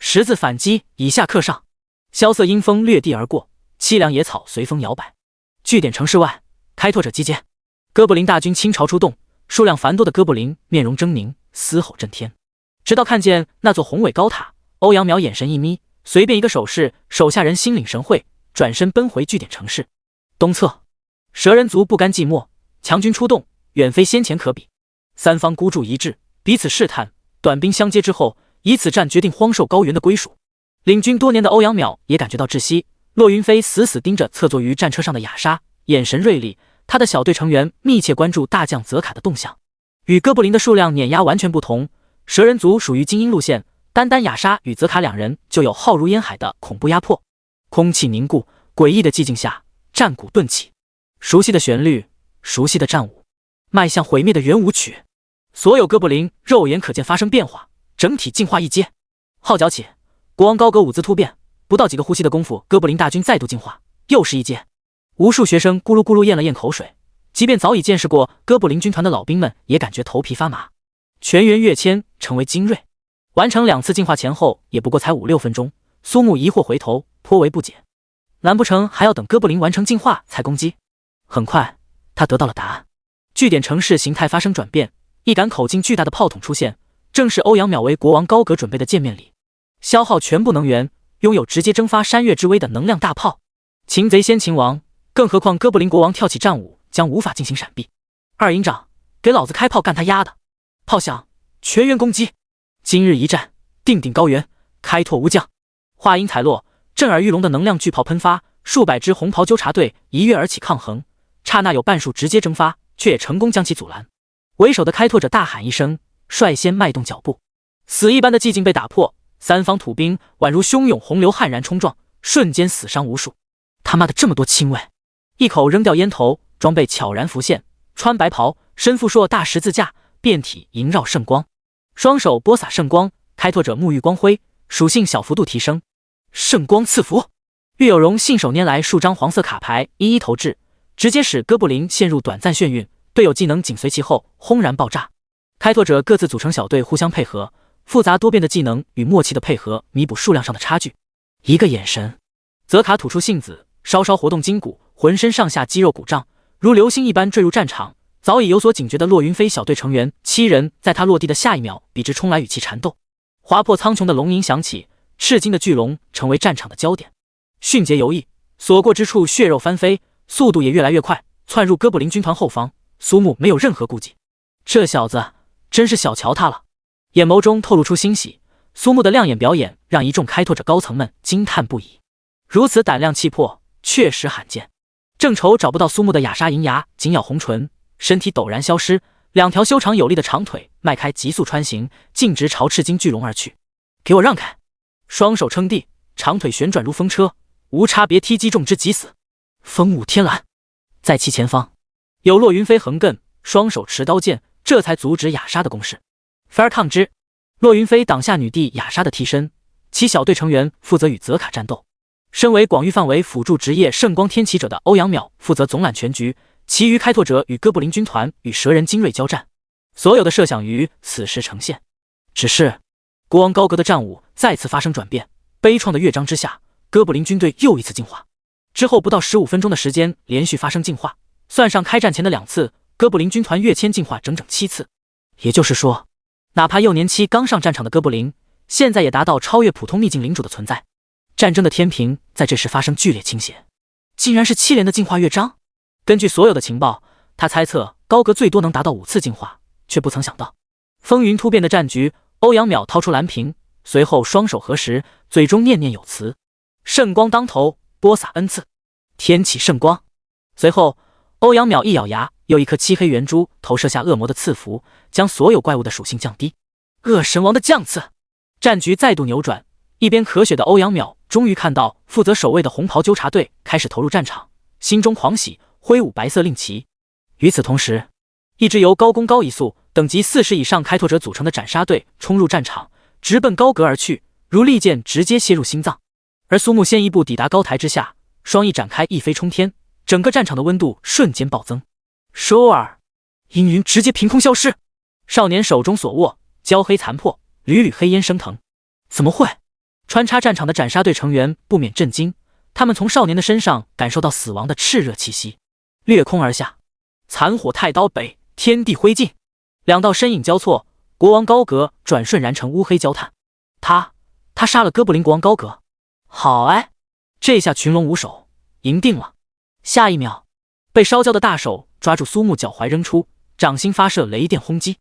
十字反击，以下克上。萧瑟阴风掠地而过，凄凉野草随风摇摆。据点城市外，开拓者集结。哥布林大军倾巢出动，数量繁多的哥布林面容狰狞，嘶吼震天。直到看见那座宏伟高塔，欧阳淼眼神一眯，随便一个手势，手下人心领神会，转身奔回据点城市。东侧，蛇人族不甘寂寞，强军出动，远非先前可比。三方孤注一掷，彼此试探，短兵相接之后，以此战决定荒兽高原的归属。领军多年的欧阳淼也感觉到窒息。骆云飞死死盯着侧坐于战车上的雅莎，眼神锐利。他的小队成员密切关注大将泽卡的动向。与哥布林的数量碾压完全不同，蛇人族属于精英路线，单雅莎与泽卡两人就有浩如烟海的恐怖压迫。空气凝固，诡异的寂静下，战鼓顿起。熟悉的旋律，熟悉的战舞。迈向毁灭的圆舞曲。所有哥布林肉眼可见发生变化，整体进化一阶。号角起，国王高阁舞姿突变，不到几个呼吸的功夫，哥布林大军再度进化，又是一阶。无数学生咕噜咕噜咽了咽口水，即便早已见识过哥布林军团的老兵们也感觉头皮发麻。全员跃迁，成为精锐。完成2次进化前后也不过才5-6分钟，苏木疑惑回头，颇为不解。难不成还要等哥布林完成进化才攻击？很快，他得到了答案。据点城市形态发生转变，一杆口径巨大的炮筒出现，正是欧阳淼为国王高阁准备的见面礼。消耗全部能源，拥有直接蒸发山岳之威的能量大炮。擒贼先擒王，更何况哥布林国王跳起战舞将无法进行闪避。二营长，给老子开炮干他丫的！炮响，全员攻击！今日一战，定鼎高原，开拓无疆。话音才落，震耳欲聋的能量巨炮喷发，数百支红袍纠察队一跃而起抗衡，刹那有半数直接蒸发，却也成功将其阻拦。为首的开拓者大喊一声，率先迈动脚步。死一般的寂静被打破，三方土兵宛如汹涌洪流悍然冲撞，瞬间死伤无数。他妈的这么多亲卫！一口扔掉烟头，装备悄然浮现，穿白袍，身负硕大十字架，遍体萦绕圣光，双手播撒圣光，开拓者沐浴光辉，属性小幅度提升。圣光赐福！岳有容信手拈来数张黄色卡牌，一一投掷，直接使哥布林陷入短暂眩晕，队友技能紧随其后，轰然爆炸。开拓者各自组成小队，互相配合，复杂多变的技能与默契的配合弥补数量上的差距。一个眼神，泽卡吐出信子，稍稍活动筋骨，浑身上下肌肉鼓胀，如流星一般坠入战场。早已有所警觉的骆云飞小队成员7人，在他落地的下一秒，笔直冲来与其缠斗。划破苍穹的龙吟响起，赤金的巨龙成为战场的焦点。迅捷游弋，所过之处血肉翻飞，速度也越来越快，窜入哥布林军团后方。苏木没有任何顾忌，这小子真是小瞧他了。眼眸中透露出欣喜，苏木的亮眼表演让一众开拓者高层们惊叹不已。如此胆量气魄，确实罕见。正愁找不到苏木的雅莎银牙紧咬红唇，身体陡然消失，2条修长有力的长腿迈开急速穿行，径直朝赤金巨龙而去。给我让开！双手撑地，长腿旋转如风车，无差别踢击中之即死。风舞天蓝，在其前方有骆云飞横亘，双手持刀剑，这才阻止雅莎的攻势。反而抗之，骆云飞挡下女帝雅莎的替身，其小队成员负责与泽卡战斗。身为广域范围辅助职业圣光天启者的欧阳淼负责总揽全局，其余开拓者与哥布林军团与蛇人精锐交战。所有的设想于此时呈现。只是国王高阁的战舞再次发生转变，悲怆的乐章之下，哥布林军队又一次进化。之后不到15分钟的时间连续发生进化，算上开战前的2次，哥布林军团跃迁进化整整7次。也就是说，哪怕幼年期刚上战场的哥布林，现在也达到超越普通秘境领主的存在。战争的天平在这时发生剧烈倾斜，竟然是7连的进化乐章。根据所有的情报，他猜测高阁最多能达到5次进化，却不曾想到风云突变的战局。欧阳淼掏出蓝瓶，随后双手合十，嘴中念念有词：圣光当头，播撒恩赐，天启圣光。随后欧阳淼一咬牙，又一颗漆黑圆珠投射下恶魔的赐福，将所有怪物的属性降低。恶神王的降赐，战局再度扭转。一边咳血的欧阳淼终于看到负责守卫的红袍纠察队开始投入战场，心中狂喜，挥舞白色令旗。与此同时，一支由高攻高移速等级40以上开拓者组成的斩杀队冲入战场，直奔高阁而去，如利剑直接切入心脏。而苏木先一步抵达高台之下，双翼展开一飞冲天，整个战场的温度瞬间暴增。首尔，阴云直接凭空消失。少年手中所握焦黑残破，缕缕黑烟升腾。怎么会？穿插战场的斩杀队成员不免震惊，他们从少年的身上感受到死亡的炽热气息。掠空而下，残火太刀北，天地灰烬。2道身影交错，国王高阁转瞬燃成乌黑焦炭。他杀了哥布林国王高阁。好哎，这下群龙无首，赢定了。下一秒，被烧焦的大手抓住苏木脚踝扔出，掌心发射雷电轰击。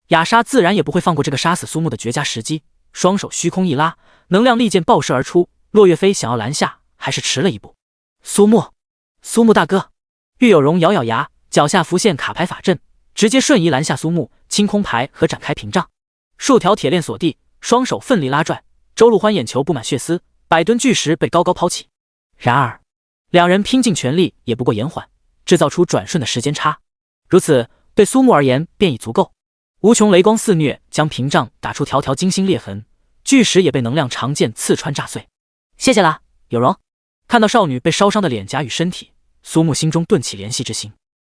雅莎自然也不会放过这个杀死苏木的绝佳时机，双手虚空一拉，能量利剑爆射而出。骆月飞想要拦下，还是迟了一步。苏木大哥！岳有容咬咬牙，脚下浮现卡牌法阵，直接瞬移拦下苏木，清空牌和展开屏障。数条铁链锁地，双手奋力拉拽。周陆欢眼球布满血丝，100吨巨石被高高抛起。然而，2人拼尽全力也不过延缓，制造出转瞬的时间差。如此，对苏木而言便已足够。无穷雷光肆虐，将屏障打出条条金星裂痕，巨石也被能量长剑刺穿炸碎。谢谢啦，有容。看到少女被烧伤的脸颊与身体，苏木心中顿起怜惜之心。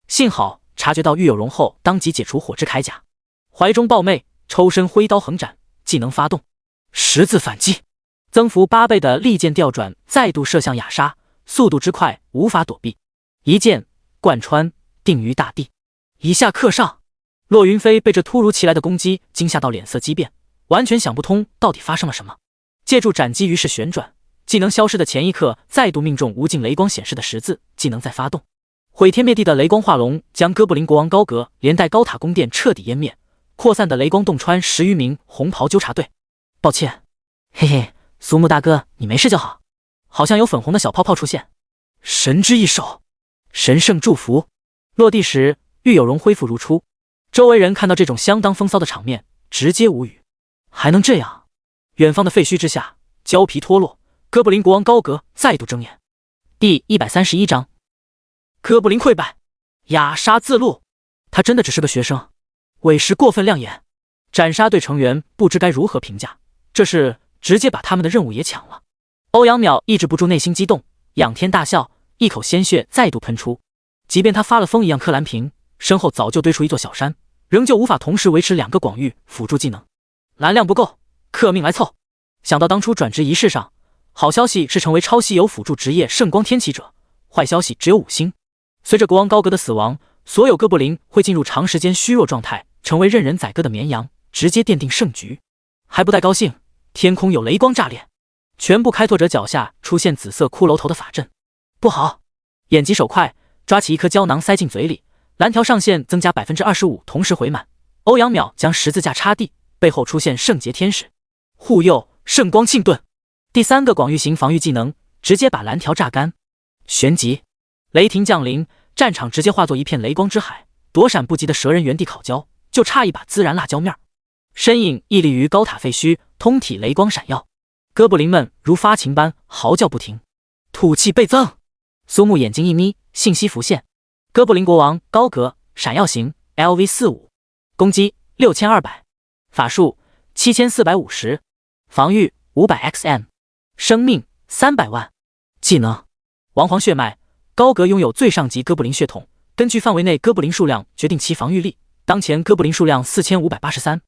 幸好察觉到玉有容后，当即解除火之铠甲，怀中抱妹，抽身挥刀横斩，技能发动，十字反击，增幅8倍的利剑调转再度射向雅莎，速度之快无法躲避，一剑贯穿，定于大地。以下克上。洛云飞被这突如其来的攻击惊吓到脸色激变，完全想不通到底发生了什么。借助斩击于是旋转，技能消失的前一刻再度命中无尽雷光显示的十字，技能再发动，毁天灭地的雷光化龙将哥布林国王高阁连带高塔宫殿彻底湮灭，扩散的雷光洞穿10余名红袍纠察队。抱歉，嘿嘿，苏木大哥，你没事就好。好像有粉红的小泡泡出现。神之一手，神圣祝福。落地时，玉有容恢复如初。周围人看到这种相当风骚的场面，直接无语。还能这样？远方的废墟之下，胶皮脱落，哥布林国王高阁再度睁眼。第131章，哥布林溃败，雅莎自戮。他真的只是个学生，委实过分亮眼。斩杀队成员不知该如何评价，这是直接把他们的任务也抢了。欧阳淼抑制不住内心激动，仰天大笑，一口鲜血再度喷出。即便他发了疯一样磕蓝屏，身后早就堆出一座小山，仍旧无法同时维持2个广域辅助技能，蓝量不够，氪命来凑。想到当初转职仪式上，好消息是成为超稀有辅助职业圣光天启者，坏消息只有5星。随着国王高阁的死亡，所有哥布林会进入长时间虚弱状态，成为任人宰割的绵羊，直接奠定胜局。还不带高兴，天空有雷光炸裂，全部开拓者脚下出现紫色骷髅头的法阵。不好！眼疾手快，抓起一颗胶囊塞进嘴里，蓝条上限增加 25%， 同时回满。欧阳淼将十字架插地，背后出现圣洁天使护佑圣光庆盾。第3个广域型防御技能直接把蓝条榨干。旋即雷霆降临，战场直接化作一片雷光之海，躲闪不及的蛇人原地烤焦，就差一把孜然辣椒面。身影屹立于高塔废墟，通体雷光闪耀，哥布林们如发情般嚎叫不停。吐气倍增，苏木眼睛一眯，信息浮现。哥布林国王高阁闪耀型 LV45， 攻击6200，法术7450，防御500XM， 生命300万。技能王皇血脉，高阁拥有最上级哥布林血统，根据范围内哥布林数量决定其防御力，当前哥布林数量4583。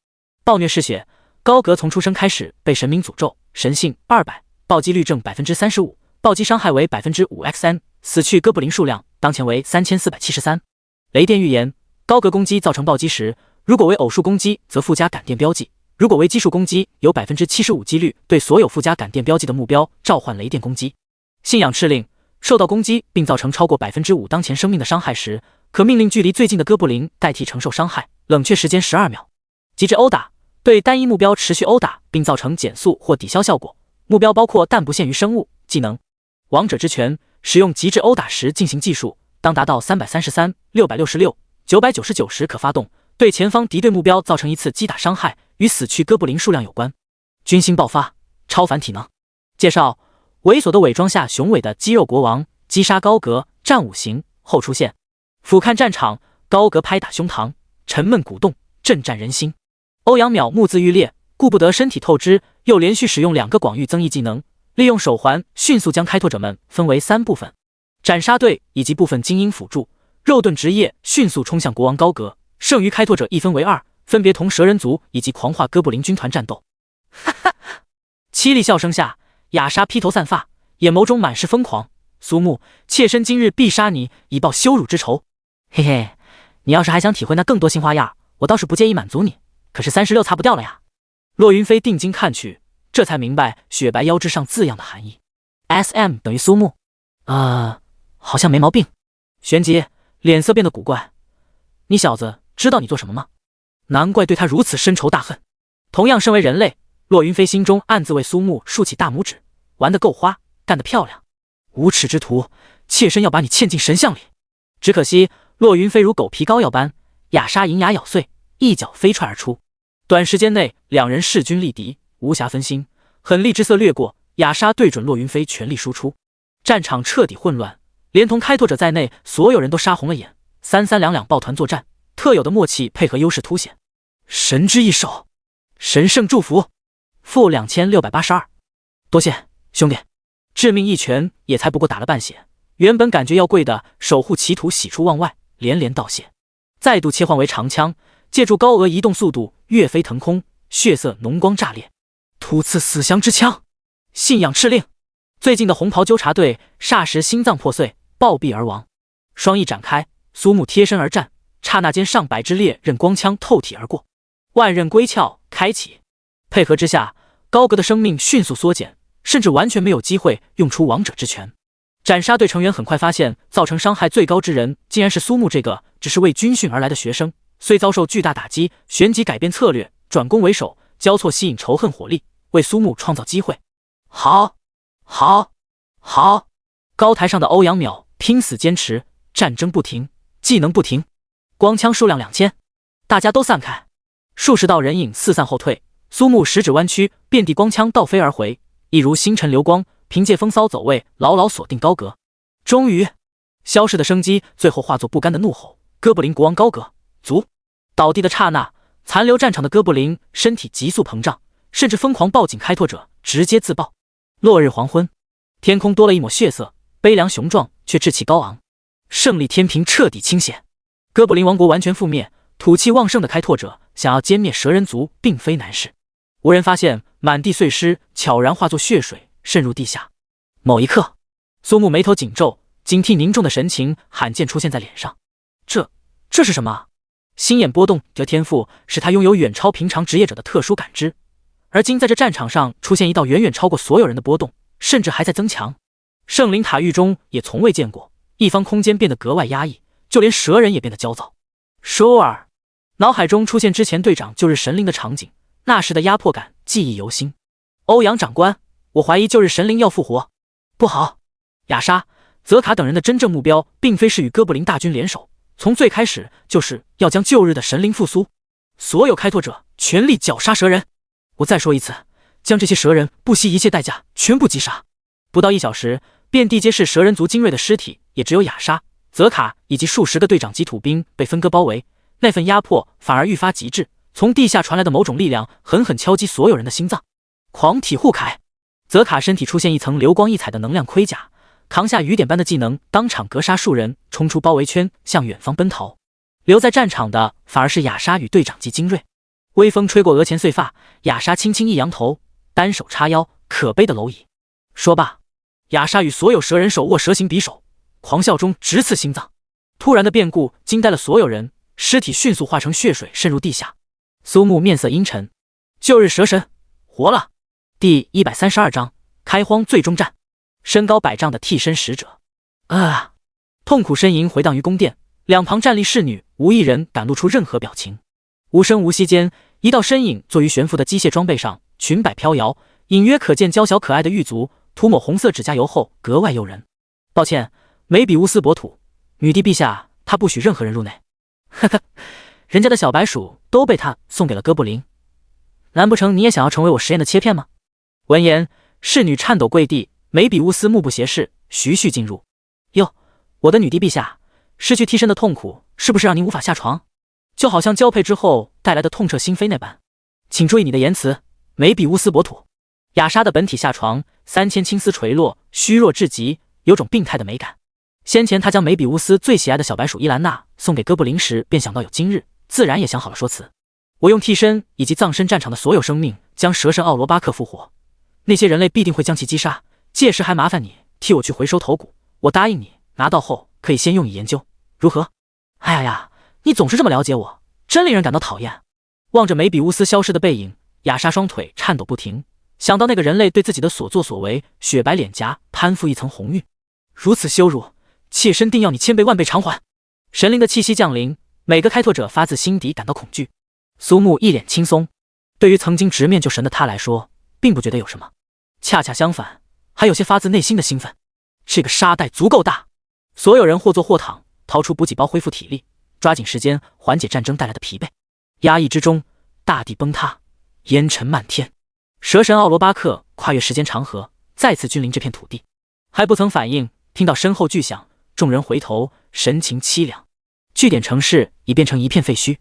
暴虐嗜血，高阁从出生开始被神明诅咒，神性200，暴击率正 35%， 暴击伤害为 5XN， 死去哥布林数量当前为3473。雷电预言，高阁攻击造成暴击时，如果为偶数攻击则附加感电标记，如果为奇数攻击有 75% 几率对所有附加感电标记的目标召唤雷电攻击。信仰敕令，受到攻击并造成超过 5% 当前生命的伤害时，可命令距离最近的哥布林代替承受伤害，冷却时间12秒。极致殴打，对单一目标持续殴打并造成减速或抵消效果，目标包括但不限于生物。技能王者之拳，使用极致殴打时进行计数，当达到333、666、999时可发动，对前方敌对目标造成一次击打伤害，与死去哥布林数量有关。军心爆发，超凡体能。介绍：猥琐的伪装下雄伟的肌肉国王，击杀高阁，战5型后出现。俯瞰战场，高阁拍打胸膛，沉闷鼓动，震战人心。欧阳淼目眦欲裂，顾不得身体透支，又连续使用2个广域增益技能，利用手环迅速将开拓者们分为3部分。斩杀队以及部分精英辅助肉盾职业迅速冲向国王高阁，剩余开拓者一分为2，分别同蛇人族以及狂化哥布林军团战斗。哈哈！凄厉笑声下，雅莎披头散发，眼眸中满是疯狂。苏木，妾身今日必杀你，以报羞辱之仇。嘿嘿，你要是还想体会那更多新花样，我倒是不介意满足你，可是36擦不掉了呀。洛云飞定睛看去，这才明白雪白腰肢上字样的含义。SM 等于苏木，好像没毛病。旋即脸色变得古怪，你小子知道你做什么吗？难怪对他如此深仇大恨。同样身为人类，洛云飞心中暗自为苏木竖起大拇指，玩得够花，干得漂亮。无耻之徒，妾身要把你嵌进神像里。只可惜洛云飞如狗皮膏药般，雅莎银牙咬碎，一脚飞踹而出。短时间内两人势均力敌，无暇分心，狠厉之色掠过，雅莎对准洛云飞全力输出。战场彻底混乱，连同开拓者在内，所有人都杀红了眼。3-3-2-2抱团作战，特有的默契配合优势凸显。神之一手，神圣祝福，负2682，多谢兄弟。致命一拳也才不过打了半血，原本感觉要跪的守护祈土喜出望外，连连道谢。再度切换为长枪，借助高额移动速度跃飞腾空，血色浓光炸裂，突刺死降之枪，信仰敕令。最近的红袍纠察队霎时心脏破碎，暴毙而亡。双翼展开，苏木贴身而战，刹那间上百支烈刃光枪透体而过，万刃归鞘开启。配合之下，高阁的生命迅速缩减，甚至完全没有机会用出王者之拳。斩杀队成员很快发现，造成伤害最高之人竟然是苏木这个只是为军训而来的学生。虽遭受巨大打击，旋即改变策略，转攻为守，交错吸引仇恨火力，为苏木创造机会。好，好，好！高台上的欧阳淼拼死坚持，战争不停，技能不停，光枪数量2000，大家都散开。数十道人影四散后退，苏木食指弯曲，遍地光枪倒飞而回，一如星辰流光，凭借风骚走位牢牢锁定高阁。终于，消逝的生机最后化作不甘的怒吼。哥布林国王高阁卒！倒地的刹那，残留战场的哥布林身体急速膨胀，甚至疯狂抱紧开拓者，直接自爆。落日黄昏，天空多了一抹血色，悲凉雄壮却志气高昂。胜利天平彻底倾斜，哥布林王国完全覆灭。土气旺盛的开拓者想要歼灭蛇人族并非难事。无人发现满地碎尸悄然化作血水渗入地下。某一刻，苏木眉头紧皱，警惕凝重的神情罕见出现在脸上。这是什么？心眼波动的天赋使他拥有远超平常职业者的特殊感知，而今在这战场上出现一道远远超过所有人的波动，甚至还在增强。圣灵塔狱中也从未见过，一方空间变得格外压抑，就连蛇人也变得焦躁。舒尔，脑海中出现之前队长旧日神灵的场景，那时的压迫感记忆犹新。欧阳长官，我怀疑旧日神灵要复活。不好，雅莎、泽卡等人的真正目标并非是与哥布林大军联手，从最开始就是要将旧日的神灵复苏。所有开拓者全力绞杀蛇人。我再说一次，将这些蛇人不惜一切代价全部击杀。不到1小时，遍地皆是蛇人族精锐的尸体，也只有雅莎、泽卡以及数十个队长级土兵被分割包围。那份压迫反而愈发极致，从地下传来的某种力量狠狠敲击所有人的心脏。狂体护铠，泽卡身体出现一层流光溢彩的能量盔甲，扛下雨点般的技能，当场格杀数人，冲出包围圈，向远方奔逃。留在战场的反而是雅莎与队长级精锐。微风吹过额前碎发，雅莎轻轻一扬头，单手叉腰，可悲的蝼蚁。说罢，雅莎与所有蛇人手握蛇形匕首，狂笑中直刺心脏。突然的变故惊呆了所有人，尸体迅速化成血水渗入地下。苏木面色阴沉，旧日蛇神活了。第132章开荒最终战。身高100丈的替身使者痛苦呻吟回荡于宫殿，两旁站立侍女无一人敢露出任何表情。无声无息间，一道身影坐于悬浮的机械装备上，裙摆飘摇，隐约可见娇小可爱的玉足，涂抹红色指甲油后格外诱人。抱歉，梅比乌斯伯土，女帝陛下，她不许任何人入内。呵呵，人家的小白鼠都被他送给了哥布林，难不成你也想要成为我实验的切片吗？闻言，侍女颤抖跪地，梅比乌斯目不斜视，徐徐进入。哟，我的女帝陛下，失去替身的痛苦是不是让您无法下床？就好像交配之后带来的痛彻心扉那般。请注意你的言辞，梅比乌斯伯土。雅莎的本体下床，3000青丝垂落，虚弱至极，有种病态的美感。先前他将梅比乌斯最喜爱的小白鼠伊兰娜送给哥布林时，便想到有今日，自然也想好了说辞。我用替身以及葬身战场的所有生命将蛇神奥罗巴克复活，那些人类必定会将其击杀，届时还麻烦你替我去回收头骨，我答应你，拿到后可以先用以研究，如何？哎呀，你总是这么了解我，真令人感到讨厌。望着梅比乌斯消失的背影，雅莎双腿颤抖不停，想到那个人类对自己的所作所为，雪白脸颊攀附一层红晕。如此羞辱，妾身定要你千倍万倍偿还。神灵的气息降临，每个开拓者发自心底感到恐惧。苏木一脸轻松，对于曾经直面就神的他来说，并不觉得有什么，恰恰相反，还有些发自内心的兴奋。这个沙袋足够大。所有人或坐或躺，掏出补给包恢复体力，抓紧时间缓解战争带来的疲惫。压抑之中，大地崩塌，烟尘漫天。蛇神奥罗巴克跨越时间长河，再次君临这片土地，还不曾反应，听到身后巨响，众人回头，神情凄凉。据点城市已变成一片废墟。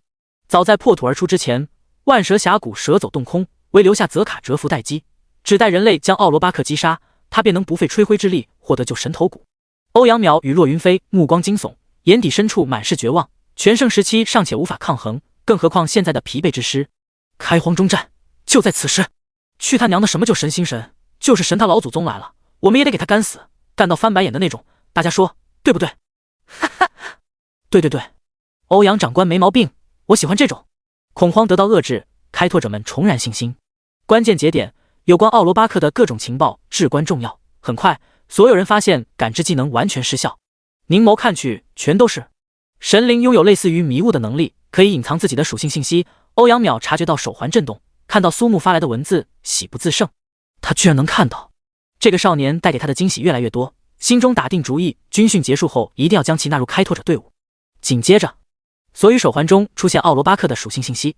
早在破土而出之前，万蛇峡谷蛇走洞空，唯留下泽卡蛰伏待机，只待人类将奥罗巴克击杀，他便能不费吹灰之力获得救神头骨。欧阳淼与骆云飞目光惊悚，眼底深处满是绝望。全盛时期尚且无法抗衡，更何况现在的疲惫之师。开荒中战就在此时。去他娘的什么就神星神，就是神他老祖宗来了，我们也得给他干死，干到翻白眼的那种。大家说对不对？哈哈，对对对，欧阳长官没毛病，我喜欢这种。恐慌得到遏制，开拓者们重燃信心。关键节点，有关奥罗巴克的各种情报至关重要。很快，所有人发现感知技能完全失效，凝眸看去，全都是神灵拥有类似于迷雾的能力，可以隐藏自己的属性信息。欧阳淼察觉到手环震动，看到苏木发来的文字，喜不自胜。他居然能看到！这个少年带给他的惊喜越来越多，心中打定主意，军训结束后一定要将其纳入开拓者队伍。紧接着，所与手环中出现奥罗巴克的属性信息。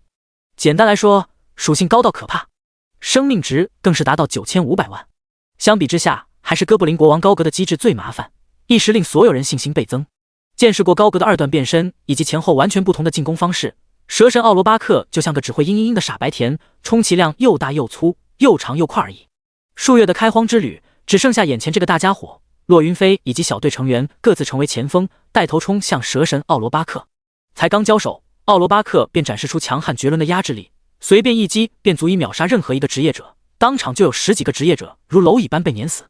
简单来说，属性高到可怕，生命值更是达到9500万。相比之下，还是哥布林国王高格的机制最麻烦，一时令所有人信心倍增。见识过高格的二段变身以及前后完全不同的进攻方式，蛇神奥罗巴克就像个只会嘤嘤嘤的傻白甜，充其量又大又粗，又长又快而已。数月的开荒之旅，只剩下眼前这个大家伙。骆云飞以及小队成员各自成为前锋，带头冲向蛇神奥罗巴克。才刚交手，奥罗巴克便展示出强悍绝伦的压制力，随便一击便足以秒杀任何一个职业者，当场就有10几个职业者如蝼蚁般被碾死。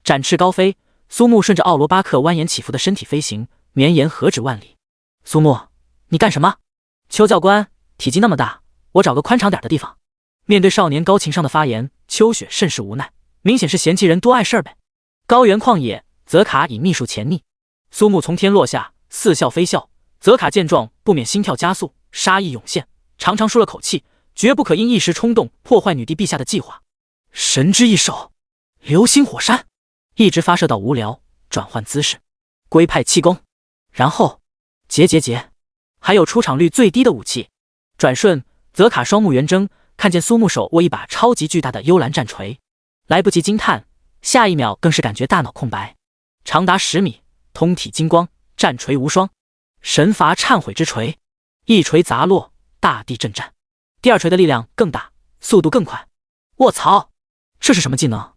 展翅高飞，苏木顺着奥罗巴克蜿蜒起伏的身体飞行，绵延何止万里。苏木，你干什么？邱教官，体积那么大，我找个宽敞点的地方。面对少年高情商的发言，秋雪甚是无奈，明显是嫌弃人多碍事儿呗。高原旷野，泽卡以秘术潜匿。苏木从天落下，似笑非笑。泽卡见状，不免心跳加速，杀意涌现，长长舒了口气，绝不可因一时冲动破坏女帝陛下的计划。神之一手，流星火山，一直发射到无聊，转换姿势，龟派气功，然后结，还有出场率最低的武器。转瞬，泽卡双目圆睁，看见苏木手握一把超级巨大的幽蓝战锤，来不及惊叹，下一秒更是感觉大脑空白。长达10米，通体金光，战锤无双，神罚忏悔之锤，一锤砸落，大地震颤。第二锤的力量更大，速度更快。卧槽，这是什么技能？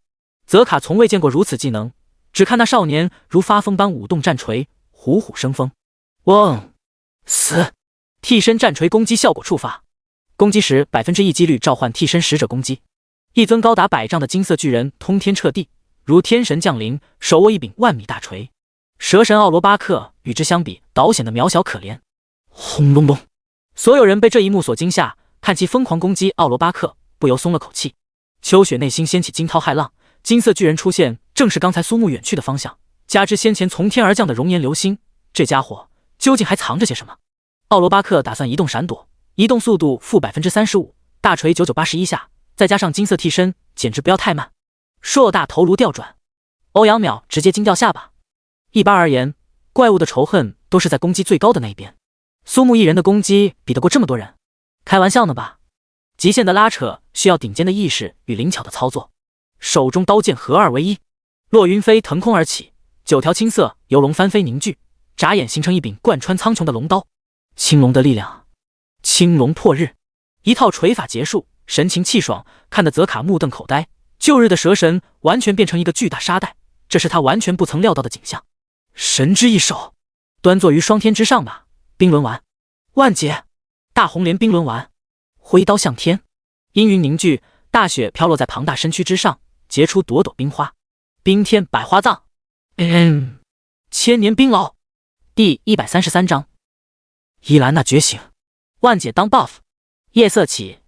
泽卡从未见过如此技能，只看那少年如发疯般舞动战锤，虎虎生风。嗡，死！替身战锤攻击效果触发，攻击时1%几率召唤替身使者攻击。一尊高达100丈的金色巨人通天彻地，如天神降临，手握一柄万米大锤。蛇神奥罗巴克与之相比，倒显得渺小可怜。轰隆隆！所有人被这一幕所惊吓，看其疯狂攻击奥罗巴克，不由松了口气。秋雪内心掀起惊涛骇浪，金色巨人出现，正是刚才苏木远去的方向，加之先前从天而降的熔岩流星，这家伙究竟还藏着些什么？奥罗巴克打算移动闪躲，移动速度负35%，大锤9981下，再加上金色替身，简直不要太慢。硕大头颅调转，欧阳淼直接惊掉下巴。一般而言，怪物的仇恨都是在攻击最高的那一边，苏木一人的攻击比得过这么多人？开玩笑呢吧？极限的拉扯需要顶尖的意识与灵巧的操作，手中刀剑合二为一。骆云飞腾空而起，9条青色游龙翻飞凝聚，眨眼形成一柄贯穿苍穹的龙刀。青龙的力量，青龙破日，一套锤法结束，神情气爽，看得泽卡目瞪口呆。旧日的蛇神完全变成一个巨大沙袋，这是他完全不曾料到的景象。神之一手，端坐于双天之上吧。冰轮丸，万劫，大红莲冰轮丸，挥刀向天，阴云凝聚，大雪飘落在庞大身躯之上，结出朵朵冰花。冰天百花葬，千年冰牢。第133章，伊兰娜觉醒，万解当 buff， 夜色起，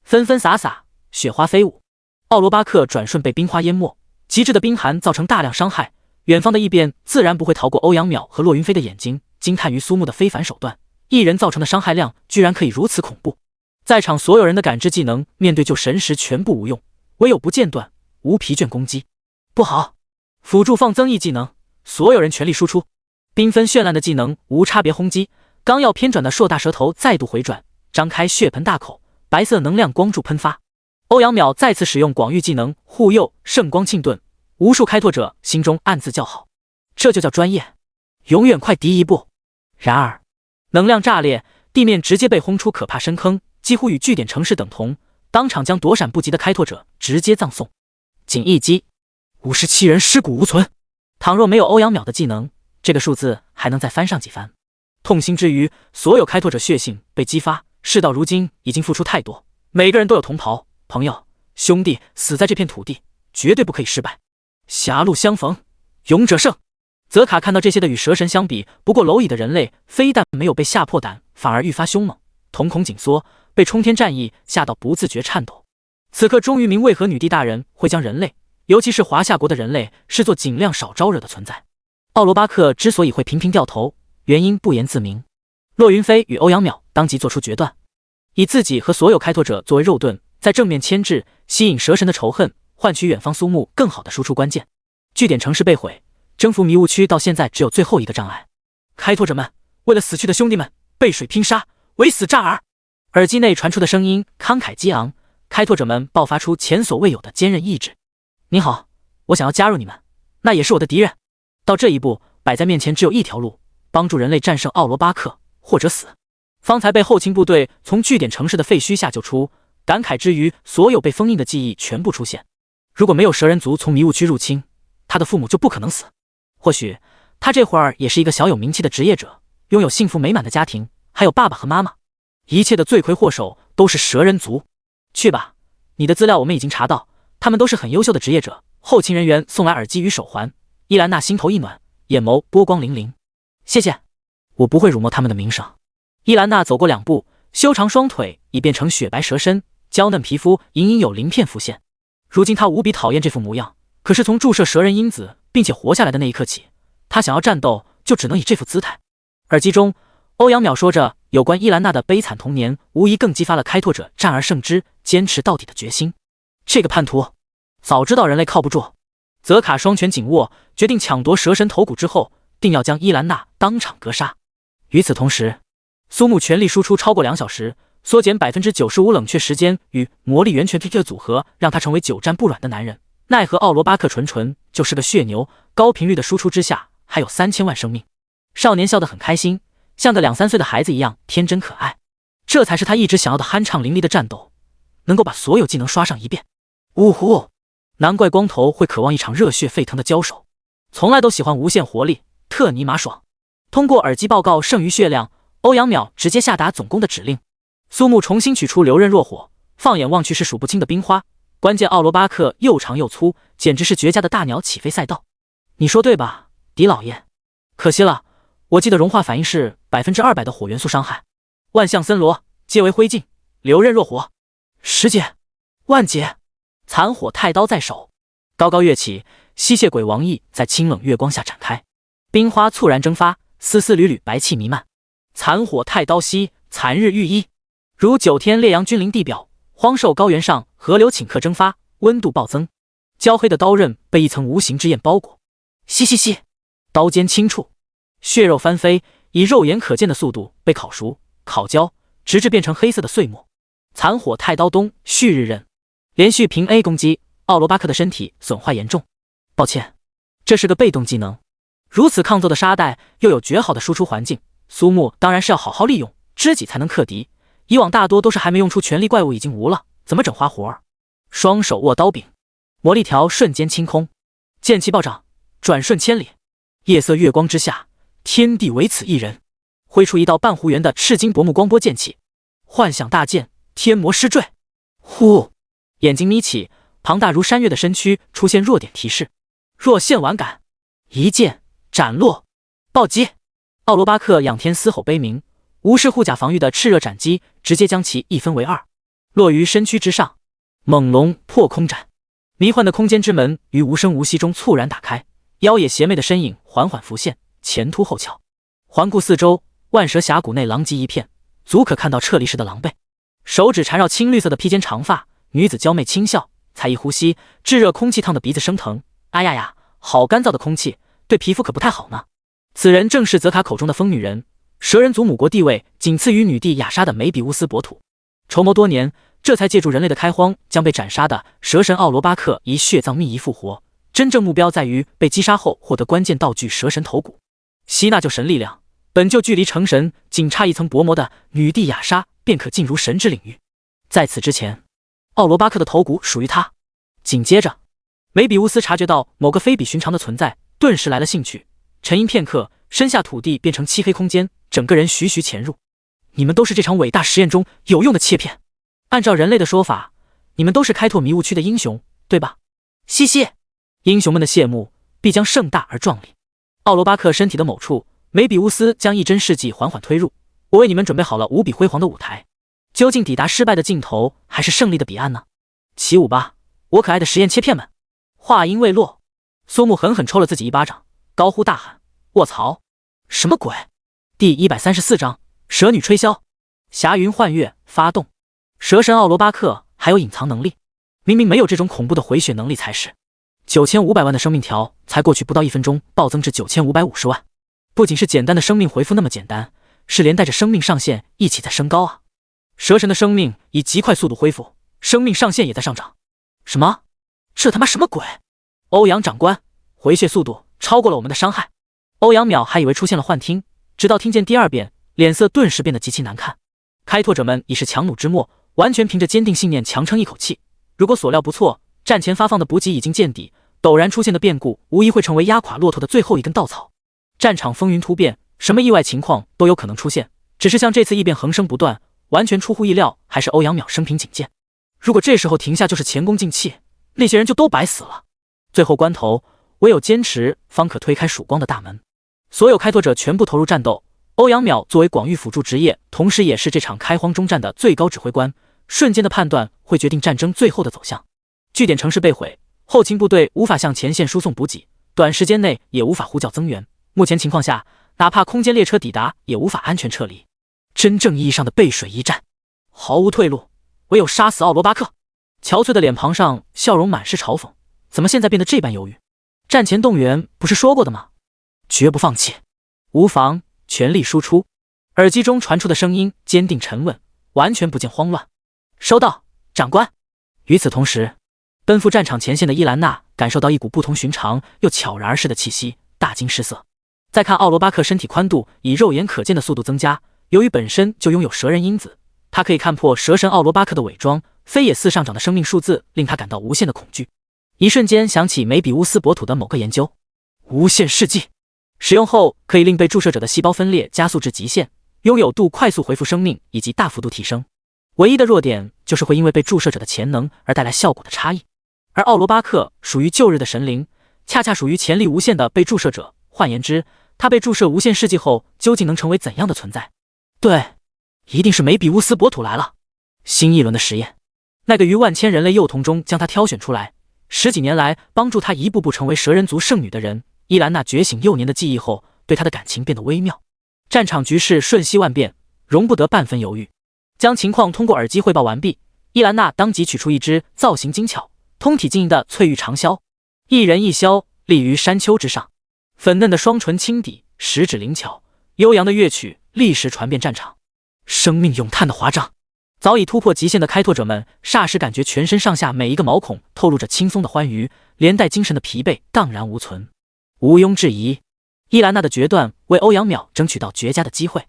纷纷洒洒，雪花飞舞。奥罗巴克转瞬被冰花淹没，极致的冰寒造成大量伤害。远方的异变自然不会逃过欧阳淼和骆云飞的眼睛，惊叹于苏木的非凡手段，一人造成的伤害量居然可以如此恐怖。在场所有人的感知技能面对救神时全部无用，唯有不间断、无疲倦攻击。不好，辅助放增益技能，所有人全力输出，缤纷绚烂的技能无差别轰击。刚要偏转的硕大舌头再度回转，张开血盆大口，白色能量光柱喷发。欧阳淼再次使用广域技能护佑圣光庆盾，无数开拓者心中暗自叫好，这就叫专业，永远快敌一步。然而能量炸裂，地面直接被轰出可怕深坑，几乎与据点城市等同，当场将躲闪不及的开拓者直接葬送。仅一击，57人尸骨无存。倘若没有欧阳淼的技能，这个数字还能再翻上几番。痛心之余，所有开拓者血性被激发，事到如今已经付出太多，每个人都有同袍、朋友、兄弟死在这片土地，绝对不可以失败。狭路相逢，勇者胜。泽卡看到这些的与蛇神相比不过蝼蚁的人类，非但没有被吓破胆，反而愈发凶猛，瞳孔紧缩，被冲天战役吓到不自觉颤抖。此刻终于明为何女帝大人会将人类，尤其是华夏国的人类视作尽量少招惹的存在。奥罗巴克之所以会频频掉头，原因不言自明。骆云飞与欧阳淼当即做出决断，以自己和所有开拓者作为肉盾，在正面牵制，吸引蛇神的仇恨，换取远方苏木更好的输出关键。据点城市被毁，征服迷雾区到现在只有最后一个障碍。开拓者们为了死去的兄弟们，背水拼杀，唯死炸耳。耳机内传出的声音慷慨激昂，开拓者们爆发出前所未有的坚韧意志。你好，我想要加入你们，那也是我的敌人。到这一步，摆在面前只有一条路，帮助人类战胜奥罗巴克，或者死。方才被后勤部队从据点城市的废墟下救出，感慨之余，所有被封印的记忆全部出现。如果没有蛇人族从迷雾区入侵，他的父母就不可能死。或许他这会儿也是一个小有名气的职业者，拥有幸福美满的家庭，还有爸爸和妈妈。一切的罪魁祸首都是蛇人族。去吧，你的资料我们已经查到，他们都是很优秀的职业者。后勤人员送来耳机与手环，伊兰娜心头一暖，眼眸波光粼粼。谢谢，我不会辱没他们的名声。伊兰娜走过2步，修长双腿已变成雪白蛇身，娇嫩皮肤隐隐有鳞片浮现。如今她无比讨厌这副模样，可是从注射蛇人因子并且活下来的那一刻起，她想要战斗就只能以这副姿态。耳机中，欧阳淼说着有关伊兰娜的悲惨童年，无疑更激发了开拓者战而胜之、坚持到底的决心。这个叛徒早知道人类靠不住。泽卡双拳紧握，决定抢夺蛇神头骨之后，定要将伊兰娜当场格杀。与此同时，苏木全力输出超过2小时，缩减 95% 冷却时间与魔力源泉 PK 的组合，让他成为久战不软的男人。奈何奥罗巴克纯就是个血牛，高频率的输出之下还有3000万生命。少年笑得很开心，像个2、3岁的孩子一样天真可爱。这才是他一直想要的酣畅淋漓的战斗，能够把所有技能刷上一遍。呜呼，难怪光头会渴望一场热血沸腾的交手，从来都喜欢无限活力，特尼玛爽。通过耳机报告剩余血量，欧阳淼直接下达总攻的指令。苏木重新取出流刃若火，放眼望去是数不清的冰花。关键奥罗巴克又长又粗，简直是绝佳的大鸟起飞赛道。你说对吧，狄老爷？可惜了，我记得融化反应是 200% 的火元素伤害。万象森罗皆为灰烬，流刃若火。10劫，万劫，残火太刀在手，高高跃起，吸血鬼王翼在清冷月光下展开，冰花猝然蒸发，丝丝缕缕白气弥漫。残火太刀息，残日御衣，如9天烈阳君临地表，荒兽高原上河流顷刻蒸发，温度暴增。焦黑的刀刃被一层无形之焰包裹，嘻嘻嘻，刀尖轻触，血肉翻飞，以肉眼可见的速度被烤熟、烤焦，直至变成黑色的碎末。残火太刀东旭日刃，连续平 A 攻击，奥罗巴克的身体损坏严重。抱歉，这是个被动技能。如此抗揍的沙袋又有绝好的输出环境，苏木当然是要好好利用，知己才能克敌。以往大多都是还没用出全力，怪物已经无了，怎么整花活儿？双手握刀柄，魔力条瞬间清空，剑气暴涨，转瞬千里。夜色月光之下，天地唯此一人。挥出一道半弧圆的赤金薄暮光波剑气，幻想大剑，天魔失坠。呼，眼睛眯起，庞大如山岳的身躯出现弱点提示，若现完感，一剑斩落，暴击。奥罗巴克仰天嘶吼悲鸣，无视护甲防御的炽热斩击，直接将其一分为2，落于身躯之上。猛龙破空斩，迷幻的空间之门于无声无息中猝然打开，妖冶邪魅的身影缓缓浮现，前凸后翘。环顾四周，万蛇峡谷内狼藉一片，足可看到撤离时的狼狈。手指缠绕青绿色的披肩长发，女子娇媚轻笑，才一呼吸，炙热空气烫得鼻子生疼。哎呀呀，好干燥的空气，对皮肤可不太好呢。此人正是泽卡口中的疯女人，蛇人族母国地位仅次于女帝雅莎的梅比乌斯博土。筹谋多年，这才借助人类的开荒，将被斩杀的蛇神奥罗巴克以血葬秘仪复活。真正目标在于被击杀后获得关键道具蛇神头骨，吸纳就神力量，本就距离成神仅差一层薄膜的女帝雅莎便可进入神之领域。在此之前，奥罗巴克的头骨属于他。紧接着，梅比乌斯察觉到某个非比寻常的存在，顿时来了兴趣。沉吟片刻，身下土地变成漆黑空间，整个人徐徐潜入。你们都是这场伟大实验中有用的切片。按照人类的说法，你们都是开拓迷雾区的英雄，对吧？嘻嘻，英雄们的谢幕必将盛大而壮丽。奥罗巴克身体的某处，梅比乌斯将一针试剂缓缓推入。我为你们准备好了无比辉煌的舞台，究竟抵达失败的尽头，还是胜利的彼岸呢？起舞吧，我可爱的实验切片们！话音未落，苏木狠狠抽了自己一巴掌，高呼大喊：卧槽！什么鬼？第134章蛇女吹箫，霞云幻月发动。蛇神奥罗巴克还有隐藏能力，明明没有这种恐怖的回血能力才是。9500万的生命条才过去不到1分钟，暴增至9550万。不仅是简单的生命回复那么简单，是连带着生命上限一起在升高啊！蛇神的生命以极快速度恢复，生命上限也在上涨。什么？这他妈什么鬼？欧阳长官，回血速度超过了我们的伤害。欧阳淼还以为出现了幻听，直到听见第二遍，脸色顿时变得极其难看。开拓者们已是强弩之末，完全凭着坚定信念强撑一口气。如果所料不错，战前发放的补给已经见底，陡然出现的变故无疑会成为压垮骆驼的最后一根稻草。战场风云突变，什么意外情况都有可能出现，只是像这次异变横生不断，完全出乎意料，还是欧阳淼生平仅见。如果这时候停下就是前功尽弃，那些人就都白死了。最后关头，唯有坚持方可推开曙光的大门。所有开拓者全部投入战斗。欧阳淼作为广域辅助职业，同时也是这场开荒中战的最高指挥官，瞬间的判断会决定战争最后的走向。据点城市被毁，后勤部队无法向前线输送补给，短时间内也无法呼叫增援。目前情况下，哪怕空间列车抵达，也无法安全撤离。真正意义上的背水一战，毫无退路，唯有杀死奥罗巴克。憔悴的脸庞上笑容满是嘲讽，怎么现在变得这般犹豫？战前动员不是说过的吗？绝不放弃，无妨，全力输出。耳机中传出的声音坚定沉稳，完全不见慌乱。收到，长官。与此同时，奔赴战场前线的伊兰娜感受到一股不同寻常又悄然而逝的气息，大惊失色。再看奥罗巴克身体宽度以肉眼可见的速度增加，由于本身就拥有蛇人因子，他可以看破蛇神奥罗巴克的伪装，飞也似上涨的生命数字令他感到无限的恐惧。一瞬间想起梅比乌斯博土的某个研究，无限试剂使用后可以令被注射者的细胞分裂加速至极限，拥有度快速恢复生命以及大幅度提升。唯一的弱点就是会因为被注射者的潜能而带来效果的差异。而奥罗巴克属于旧日的神灵，恰恰属于潜力无限的被注射者。换言之，他被注射无限试剂后，究竟能成为怎样的存在？对，一定是梅比乌斯博土来了。新一轮的实验，那个于万千人类幼童中将他挑选出来，10几年来帮助他一步步成为蛇人族圣女的人。伊兰娜觉醒幼年的记忆后，对他的感情变得微妙。战场局势瞬息万变，容不得半分犹豫。将情况通过耳机汇报完毕，伊兰娜当即取出一支造型精巧、通体晶莹的翠玉长箫，一人一箫立于山丘之上，粉嫩的双唇轻抵，十指灵巧，悠扬的乐曲立时传遍战场。生命咏叹的华章，早已突破极限的开拓者们霎时感觉全身上下每一个毛孔透露着轻松的欢愉，连带精神的疲惫荡然无存。毋庸置疑，伊兰娜的决断为欧阳淼争取到绝佳的机会。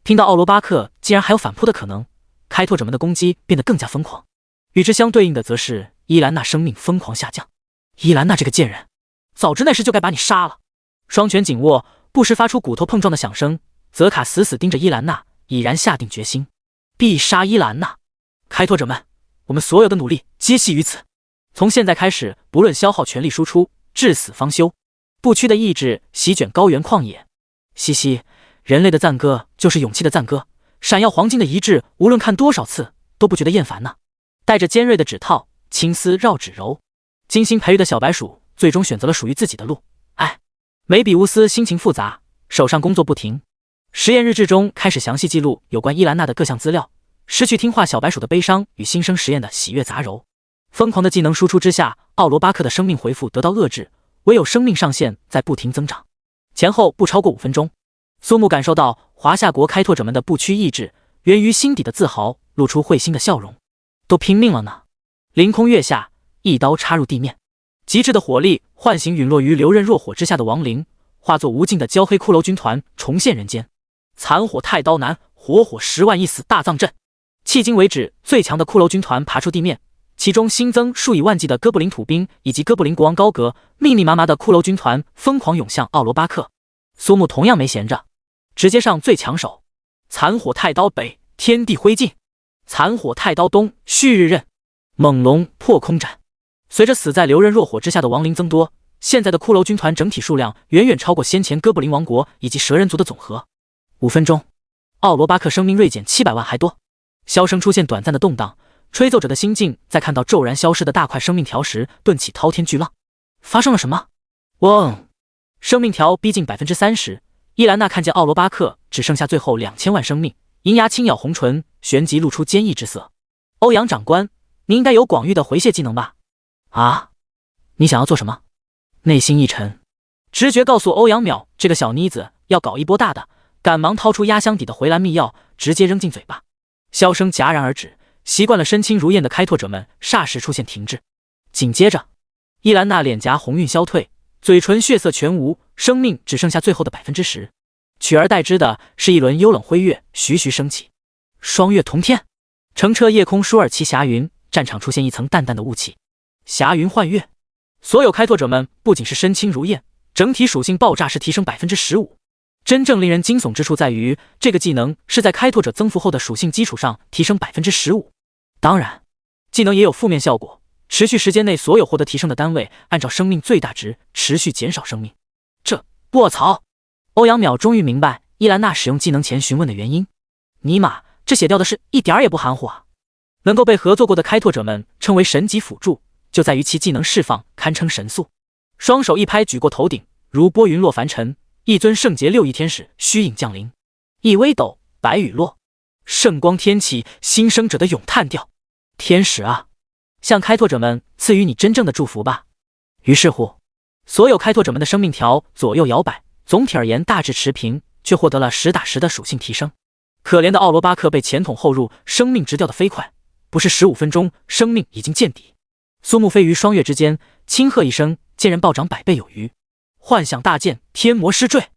听到奥罗巴克竟然还有反扑的可能，开拓者们的攻击变得更加疯狂。与之相对应的则是伊兰娜生命疯狂下降。伊兰娜这个贱人，早知那时就该把你杀了。双拳紧握，不时发出骨头碰撞的响声。泽卡死死盯着伊兰娜，已然下定决心，必杀伊兰娜。开拓者们，我们所有的努力皆系于此。从现在开始，不论消耗全力输出，至死方休。不屈的意志席卷高原旷野。嘻嘻，人类的赞歌就是勇气的赞歌，闪耀黄金的遗志，无论看多少次都不觉得厌烦呢。带着尖锐的指套，青丝绕指柔，精心培育的小白鼠最终选择了属于自己的路。哎，梅比乌斯心情复杂，手上工作不停。实验日志中开始详细记录有关伊兰娜的各项资料，失去听话小白鼠的悲伤与新生实验的喜悦杂糅。疯狂的技能输出之下，奥罗巴克的生命回复得到遏制，唯有生命上限在不停增长，前后不超过5分钟。苏木感受到华夏国开拓者们的不屈意志，源于心底的自豪，露出会心的笑容。都拼命了呢！凌空跃下，一刀插入地面，极致的火力唤醒陨落于流刃若火之下的亡灵，化作无尽的焦黑骷髅军团，重现人间。残火太刀南，活火10万一死大葬阵。迄今为止最强的骷髅军团爬出地面，其中新增数以万计的哥布林土兵以及哥布林国王高阁，密密麻麻的骷髅军团疯狂涌向奥罗巴克。苏木同样没闲着，直接上最抢手。残火太刀北，天地灰烬；残火太刀东，旭日刃。猛龙破空斩。随着死在流刃若火之下的亡灵增多，现在的骷髅军团整体数量远远超过先前哥布林王国以及蛇人族的总和。5分钟，奥罗巴克生命锐减700万还多。箫声出现短暂的动荡，吹奏者的心境在看到骤然消失的大块生命条时顿起滔天巨浪。发生了什么？嗡！生命条逼近 30%， 伊兰娜看见奥罗巴克只剩下最后2000万生命，银牙轻咬红唇，旋即露出坚毅之色。欧阳长官，你应该有广域的回血技能吧？啊？你想要做什么？内心一沉，直觉告诉欧阳淼这个小妮子要搞一波大的，赶忙掏出压箱底的回蓝秘药，直接扔进嘴巴。箫声戛然而止，习惯了身轻如燕的开拓者们霎时出现停滞。紧接着，伊兰娜脸颊红晕消退，嘴唇血色全无，生命只剩下最后的 10%。取而代之的是一轮幽冷辉月徐徐升起，双月同天，澄澈夜空舒尔奇霞云，战场出现一层淡淡的雾气。霞云幻月，所有开拓者们不仅是身轻如燕，整体属性爆炸式提升 15%。真正令人惊悚之处在于，这个技能是在开拓者增幅后的属性基础上提升 15%。当然，技能也有负面效果，持续时间内所有获得提升的单位按照生命最大值持续减少生命。卧槽！欧阳淼终于明白伊兰娜使用技能前询问的原因。尼玛，这血掉的是一点儿也不含糊啊！能够被合作过的开拓者们称为神级辅助，就在于其技能释放堪称神速。双手一拍举过头顶，如拨云落凡尘，一尊圣洁6翼天使虚影降临，一微抖，白雨落，圣光天启，新生者的咏叹调。天使啊，向开拓者们赐予你真正的祝福吧。于是乎，所有开拓者们的生命条左右摇摆，总体而言大致持平，却获得了10打10的属性提升。可怜的奥罗巴克被前捅后入，生命直掉得飞快，不是15分钟，生命已经见底。苏木飞于双月之间，轻喝一声，剑刃暴涨100倍有余。幻想大剑天魔失坠，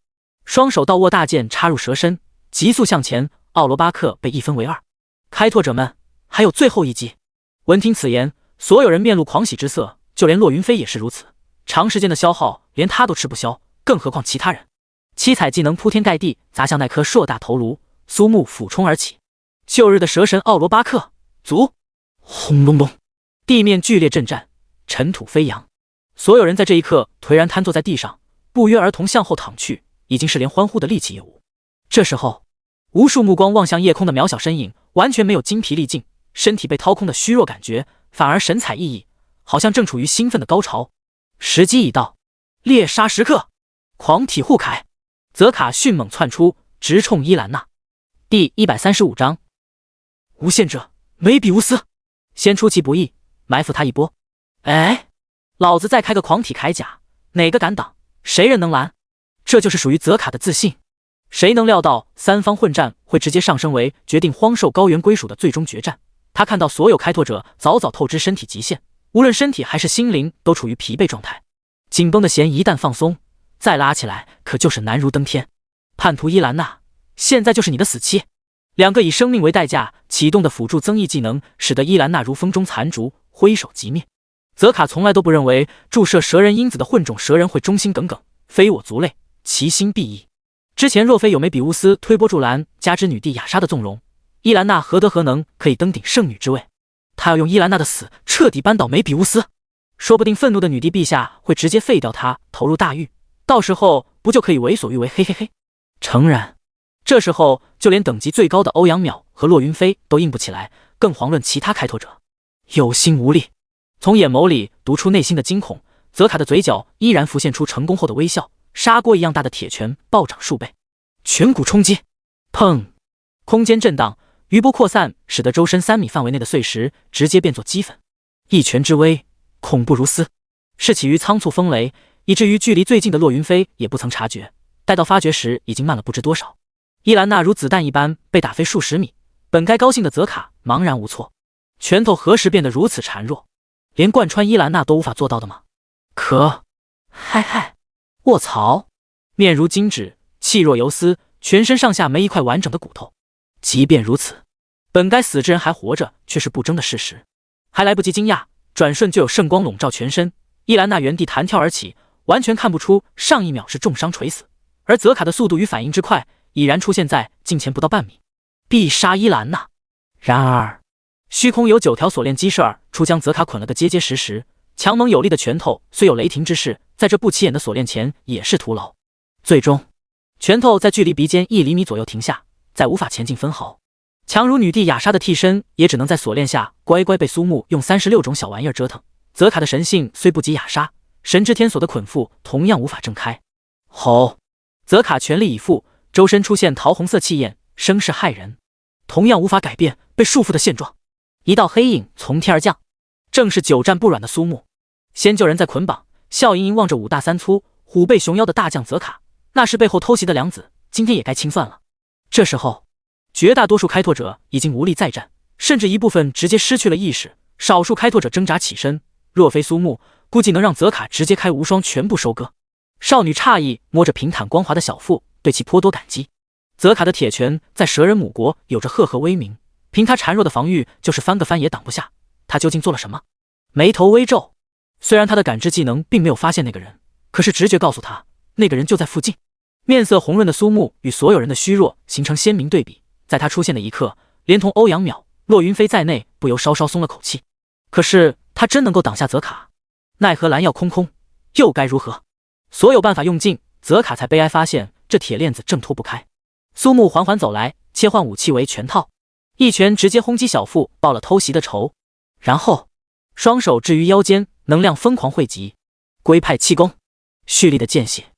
双手倒握大剑插入蛇身，急速向前。奥罗巴克被一分为二。开拓者们，还有最后一击！闻听此言，所有人面露狂喜之色，就连洛云飞也是如此。长时间的消耗，连他都吃不消，更何况其他人。七彩技能铺天盖地砸向那颗硕大头颅，苏木俯冲而起。旧日的蛇神奥罗巴克卒！轰隆隆，地面剧烈震颤，尘土飞扬。所有人在这一刻颓然瘫坐在地上，不约而同向后躺去，已经是连欢呼的力气也无。这时候，无数目光望向夜空的渺小身影，完全没有精疲力尽，身体被掏空的虚弱感觉，反而神采奕奕，好像正处于兴奋的高潮。时机已到，猎杀时刻！狂体护铠，泽卡迅猛窜出，直冲伊兰娜。第135章，无限者梅比乌斯，先出其不意，埋伏他一波。哎，老子再开个狂体铠甲，哪个敢挡？谁人能拦？这就是属于泽卡的自信。谁能料到三方混战会直接上升为决定荒兽高原归属的最终决战？他看到所有开拓者早早透支身体极限，无论身体还是心灵都处于疲惫状态。紧绷的弦一旦放松，再拉起来可就是难如登天。叛徒伊兰娜，现在就是你的死期！两个以生命为代价启动的辅助增益技能，使得伊兰娜如风中残烛，挥手即灭。泽卡从来都不认为注射蛇人因子的混种蛇人会忠心耿耿，非我族类，其心必异。之前若非有梅比乌斯推波助澜，加之女帝雅莎的纵容，伊兰娜何德何能可以登顶圣女之位？他要用伊兰娜的死彻底扳倒梅比乌斯，说不定愤怒的女帝陛下会直接废掉他，投入大狱，到时候不就可以为所欲为？嘿嘿嘿！诚然，这时候就连等级最高的欧阳淼和洛云飞都硬不起来，更遑论其他开拓者。有心无力，从眼眸里读出内心的惊恐，泽卡的嘴角依然浮现出成功后的微笑。砂锅一样大的铁拳暴涨数倍，拳骨冲击，砰！空间震荡，余波扩散，使得周身3米范围内的碎石直接变作齑粉。一拳之威，恐怖如斯，是起于仓促风雷，以至于距离最近的洛云飞也不曾察觉，待到发觉时已经慢了不知多少。伊兰娜如子弹一般被打飞数十米，本该高兴的泽卡茫然无措，拳头何时变得如此孱弱？连贯穿伊兰娜都无法做到的吗？可，嗨！卧槽！面如金纸，气若游丝，全身上下没一块完整的骨头。即便如此，本该死之人还活着，却是不争的事实。还来不及惊讶，转瞬就有圣光笼罩全身，伊兰娜原地弹跳而起，完全看不出上一秒是重伤垂死，而泽卡的速度与反应之快，已然出现在近前不到半米，必杀伊兰娜。然而，虚空有9条锁链激射出，将泽卡捆了个结结实实。强猛有力的拳头虽有雷霆之势，在这不起眼的锁链前也是徒劳。最终，拳头在距离鼻尖1厘米左右停下，再无法前进分毫。强如女帝雅莎的替身，也只能在锁链下乖乖被苏木用36种小玩意儿折腾。泽卡的神性虽不及雅莎，神之天锁的捆缚同样无法挣开。吼！泽卡全力以赴，周身出现桃红色气焰，声势骇人，同样无法改变被束缚的现状。一道黑影从天而降，正是久战不软的苏木。先救人再捆绑，笑盈盈望着5大3粗、虎背熊腰的大将泽卡，那是背后偷袭的良子，今天也该清算了。这时候，绝大多数开拓者已经无力再战，甚至一部分直接失去了意识。少数开拓者挣扎起身，若非苏木，估计能让泽卡直接开无双全部收割。少女诧异摸着平坦光滑的小腹，对其颇多感激。泽卡的铁拳在蛇人母国有着赫赫威名，凭他孱弱的防御，就是翻个翻也挡不下。他究竟做了什么？眉头微皱，虽然他的感知技能并没有发现那个人，可是直觉告诉他，那个人就在附近。面色红润的苏木与所有人的虚弱形成鲜明对比，在他出现的一刻，连同欧阳淼、骆云飞在内，不由稍稍松了口气。可是他真能够挡下泽卡？奈何蓝药空空，又该如何？所有办法用尽，泽卡才悲哀发现这铁链子挣脱不开。苏木缓缓走来，切换武器为拳套，一拳直接轰击小腹，报了偷袭的仇。然后双手置于腰间，能量疯狂汇集，龟派气功，蓄力的见血。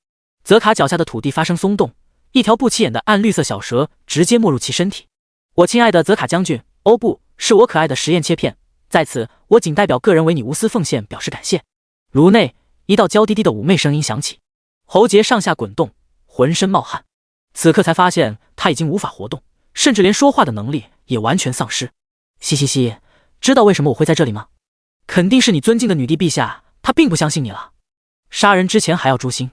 泽卡脚下的土地发生松动，一条不起眼的暗绿色小蛇直接没入其身体。我亲爱的泽卡将军，哦不，是我可爱的实验切片，在此我仅代表个人为你无私奉献表示感谢。颅内一道娇滴滴的妩媚声音响起，喉结上下滚动，浑身冒汗。此刻才发现他已经无法活动，甚至连说话的能力也完全丧失。嘻嘻嘻，知道为什么我会在这里吗？肯定是你尊敬的女帝陛下，她并不相信你了。杀人之前还要诛心。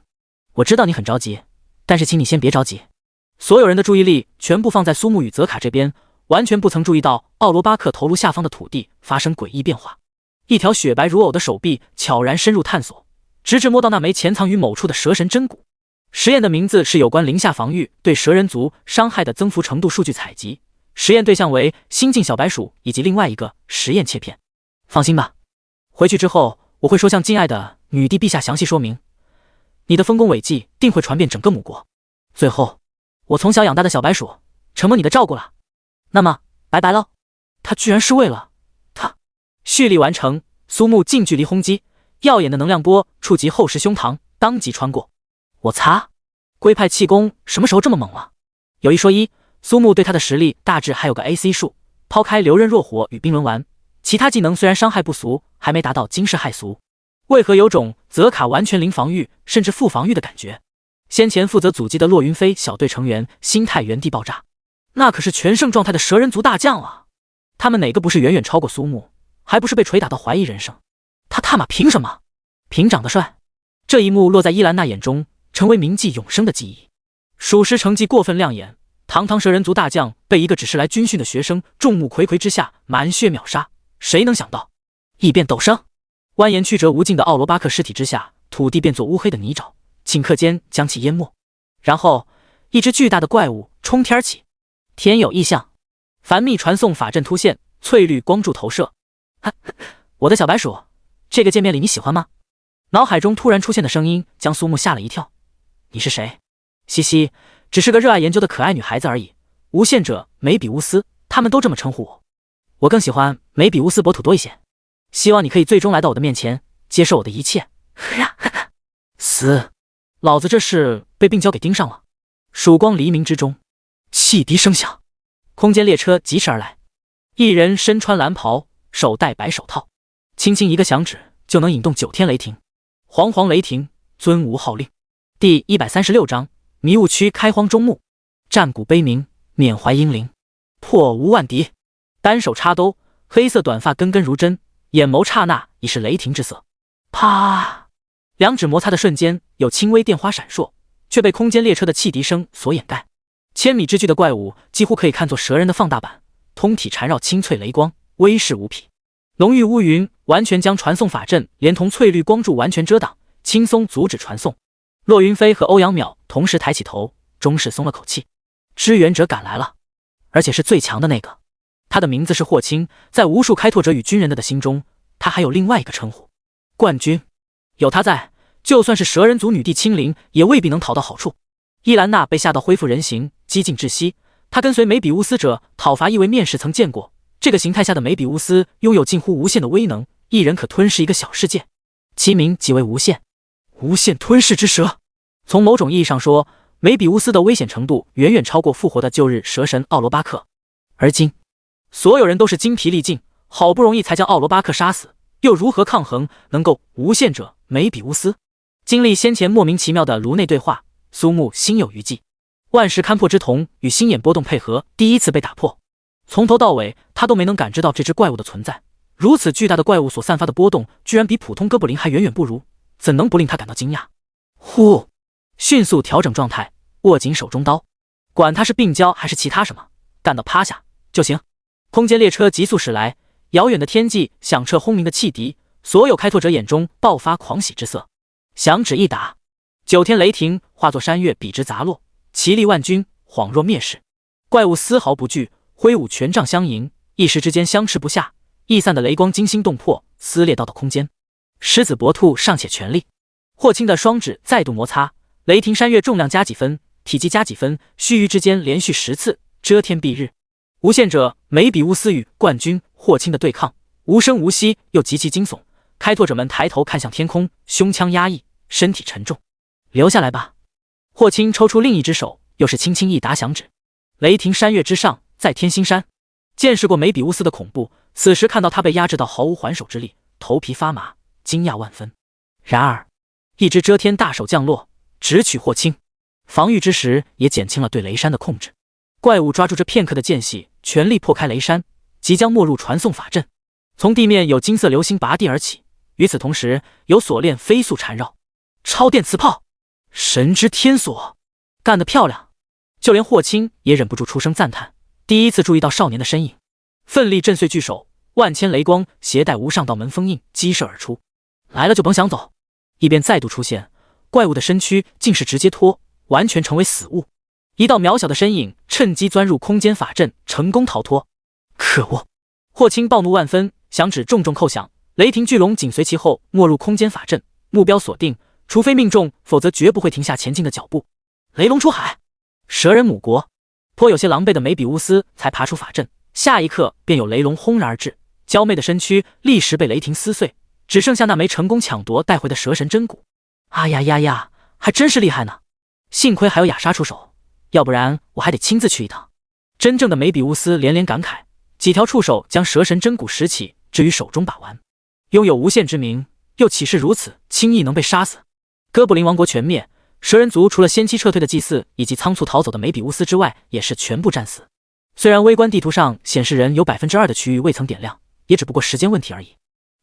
我知道你很着急，但是请你先别着急。所有人的注意力全部放在苏木与泽卡这边，完全不曾注意到奥罗巴克头颅下方的土地发生诡异变化。一条雪白如藕的手臂悄然深入探索，直至摸到那枚潜藏于某处的蛇神真骨。实验的名字是有关零下防御对蛇人族伤害的增幅程度数据采集，实验对象为新晋小白鼠以及另外一个实验切片。放心吧，回去之后我会说向敬爱的女帝陛下详细说明，你的丰功伟绩定会传遍整个母国。最后，我从小养大的小白鼠承蒙你的照顾了，那么拜拜喽。他居然是为了他。蓄力完成，苏木近距离轰击，耀眼的能量波触及厚实胸膛，当即穿过。我擦，龟派气功什么时候这么猛了？有一说一，苏木对他的实力大致还有个 AC 数，抛开流刃若火与冰轮丸，其他技能虽然伤害不俗，还没达到惊世骇俗。为何有种泽卡完全零防御甚至负防御的感觉？先前负责阻击的骆云飞小队成员心态原地爆炸，那可是全盛状态的蛇人族大将啊！他们哪个不是远远超过苏木，还不是被锤打到怀疑人生？他他妈凭什么？凭长得帅？这一幕落在伊兰娜眼中，成为铭记永生的记忆。属实成绩过分亮眼，堂堂蛇人族大将被一个只是来军训的学生众目睽睽之下满血秒杀，谁能想到？异变陡升，蜿蜒曲折无尽的奥罗巴克尸体之下，土地变作乌黑的泥沼，顷刻间将其淹没。然后，一只巨大的怪物冲天起，天有异象，繁密传送法阵突现，翠绿光柱投射。我的小白鼠，这个见面礼你喜欢吗？脑海中突然出现的声音将苏木吓了一跳。你是谁？嘻嘻，只是个热爱研究的可爱女孩子而已。无限者梅比乌斯，他们都这么称呼我。我更喜欢梅比乌斯博土多一些。希望你可以最终来到我的面前，接受我的一切。死！老子这是被病娇给盯上了。曙光黎明之中，汽笛声响，空间列车疾驰而来。一人身穿蓝袍，手戴白手套，轻轻一个响指就能引动9天雷霆。煌煌雷霆，尊无号令。第136章迷雾区开荒终幕，战鼓悲鸣，缅怀英灵，破无万敌。单手插兜，黑色短发根根如针，眼眸刹那已是雷霆之色。啪！两指摩擦的瞬间，有轻微电花闪烁，却被空间列车的汽笛声所掩盖。千米之巨的怪物几乎可以看作蛇人的放大版，通体缠绕清脆雷光，威势无匹。浓郁乌云完全将传送法阵连同翠绿光柱完全遮挡，轻松阻止传送。骆云飞和欧阳淼同时抬起头，终是松了口气。支援者赶来了，而且是最强的那个。他的名字是霍青，在无数开拓者与军人的心中，他还有另外一个称呼——冠军。有他在，就算是蛇人族女帝亲临，也未必能讨到好处。伊兰娜被吓到恢复人形，几近窒息。她跟随梅比乌斯者讨伐异位面时曾见过，这个形态下的梅比乌斯拥有近乎无限的威能，一人可吞噬一个小世界，其名即为无限。无限吞噬之蛇。从某种意义上说，梅比乌斯的危险程度远远超过复活的旧日蛇神奥罗巴克。而今，所有人都是精疲力尽，好不容易才将奥罗巴克杀死，又如何抗衡能够无限者梅比乌斯？经历先前莫名其妙的颅内对话，苏木心有余悸。万时勘破之瞳与心眼波动配合，第一次被打破。从头到尾，他都没能感知到这只怪物的存在。如此巨大的怪物所散发的波动，居然比普通哥布林还远远不如，怎能不令他感到惊讶？呼！迅速调整状态，握紧手中刀，管他是病娇还是其他什么，干到趴下就行。空间列车急速驶来，遥远的天际响彻轰鸣的汽笛，所有开拓者眼中爆发狂喜之色。响指一打，九天雷霆化作山岳，笔直砸落，奇力万钧，恍若灭世。怪物丝毫不惧，挥舞权杖相迎，一时之间相持不下，溢散的雷光惊心动魄，撕裂到空间。狮子搏兔尚且全力，霍青的双指再度摩擦，雷霆山岳重量加几分，体积加几分，须臾之间连续10次，遮天蔽日。无限者梅比乌斯与冠军霍青的对抗，无声无息又极其惊悚。开拓者们抬头看向天空，胸腔压抑，身体沉重。留下来吧。霍青抽出另一只手，又是轻轻一打响指。雷霆山岳之上，在天星山。见识过梅比乌斯的恐怖，此时看到他被压制到毫无还手之力，头皮发麻，惊讶万分。然而，一只遮天大手降落，直取霍青。防御之时，也减轻了对雷山的控制。怪物抓住这片刻的间隙，全力破开雷山，即将没入传送法阵。从地面有金色流星拔地而起，与此同时，有锁链飞速缠绕。超电磁炮，神之天锁，干得漂亮！就连霍青也忍不住出声赞叹，第一次注意到少年的身影。奋力震碎巨手，万千雷光携带无上道门封印激射而出。来了就甭想走。一边再度出现，怪物的身躯竟是直接脱，完全成为死物。一道渺小的身影趁机钻入空间法阵，成功逃脱。可恶！霍青暴怒万分，响指重重叩响，雷霆巨龙紧随其后没入空间法阵，目标锁定，除非命中，否则绝不会停下前进的脚步。雷龙出海，蛇人母国。颇有些狼狈的梅比乌斯才爬出法阵，下一刻便有雷龙轰然而至，娇媚的身躯立时被雷霆撕碎，只剩下那枚成功抢夺带回的蛇神真骨。啊呀呀呀，还真是厉害呢！幸亏还有雅莎出手，要不然我还得亲自去一趟。真正的梅比乌斯连连感慨，几条触手将蛇神真骨拾起，置于手中把玩。拥有无限之名，又岂是如此轻易能被杀死？哥布林王国全灭，蛇人族除了先期撤退的祭祀以及仓促逃走的梅比乌斯之外，也是全部战死。虽然微观地图上显示人有 2% 的区域未曾点亮，也只不过时间问题而已。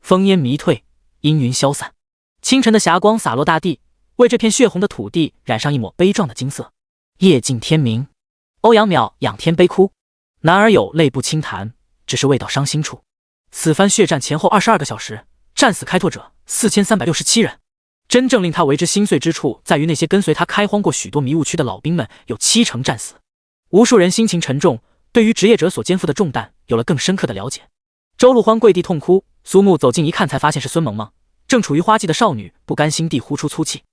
烽烟弥退，阴云消散，清晨的霞光洒落大地，为这片血红的土地染上一抹悲壮的金色。夜尽天明，欧阳淼仰天悲哭，男儿有泪不轻弹，只是未到伤心处。此番血战前后22个小时，战死开拓者4367人。真正令他为之心碎之处，在于那些跟随他开荒过许多迷雾区的老兵们，有70%战死。无数人心情沉重，对于职业者所肩负的重担有了更深刻的了解。周陆欢跪地痛哭，苏木走近一看，才发现是孙萌萌。正处于花季的少女不甘心地呼出粗气，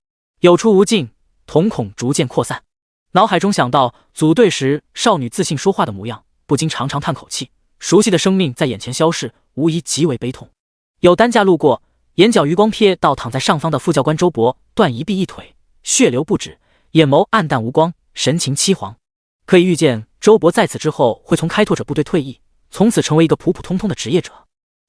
有出无进，瞳孔逐渐扩散。脑海中想到组队时少女自信说话的模样，不禁长长叹口气。熟悉的生命在眼前消逝，无疑极为悲痛。有担架路过，眼角余光瞥到躺在上方的副教官周勃，断一臂一腿，血流不止，眼眸暗淡无光，神情凄惶。可以预见，周勃在此之后会从开拓者部队退役，从此成为一个普普通通的职业者。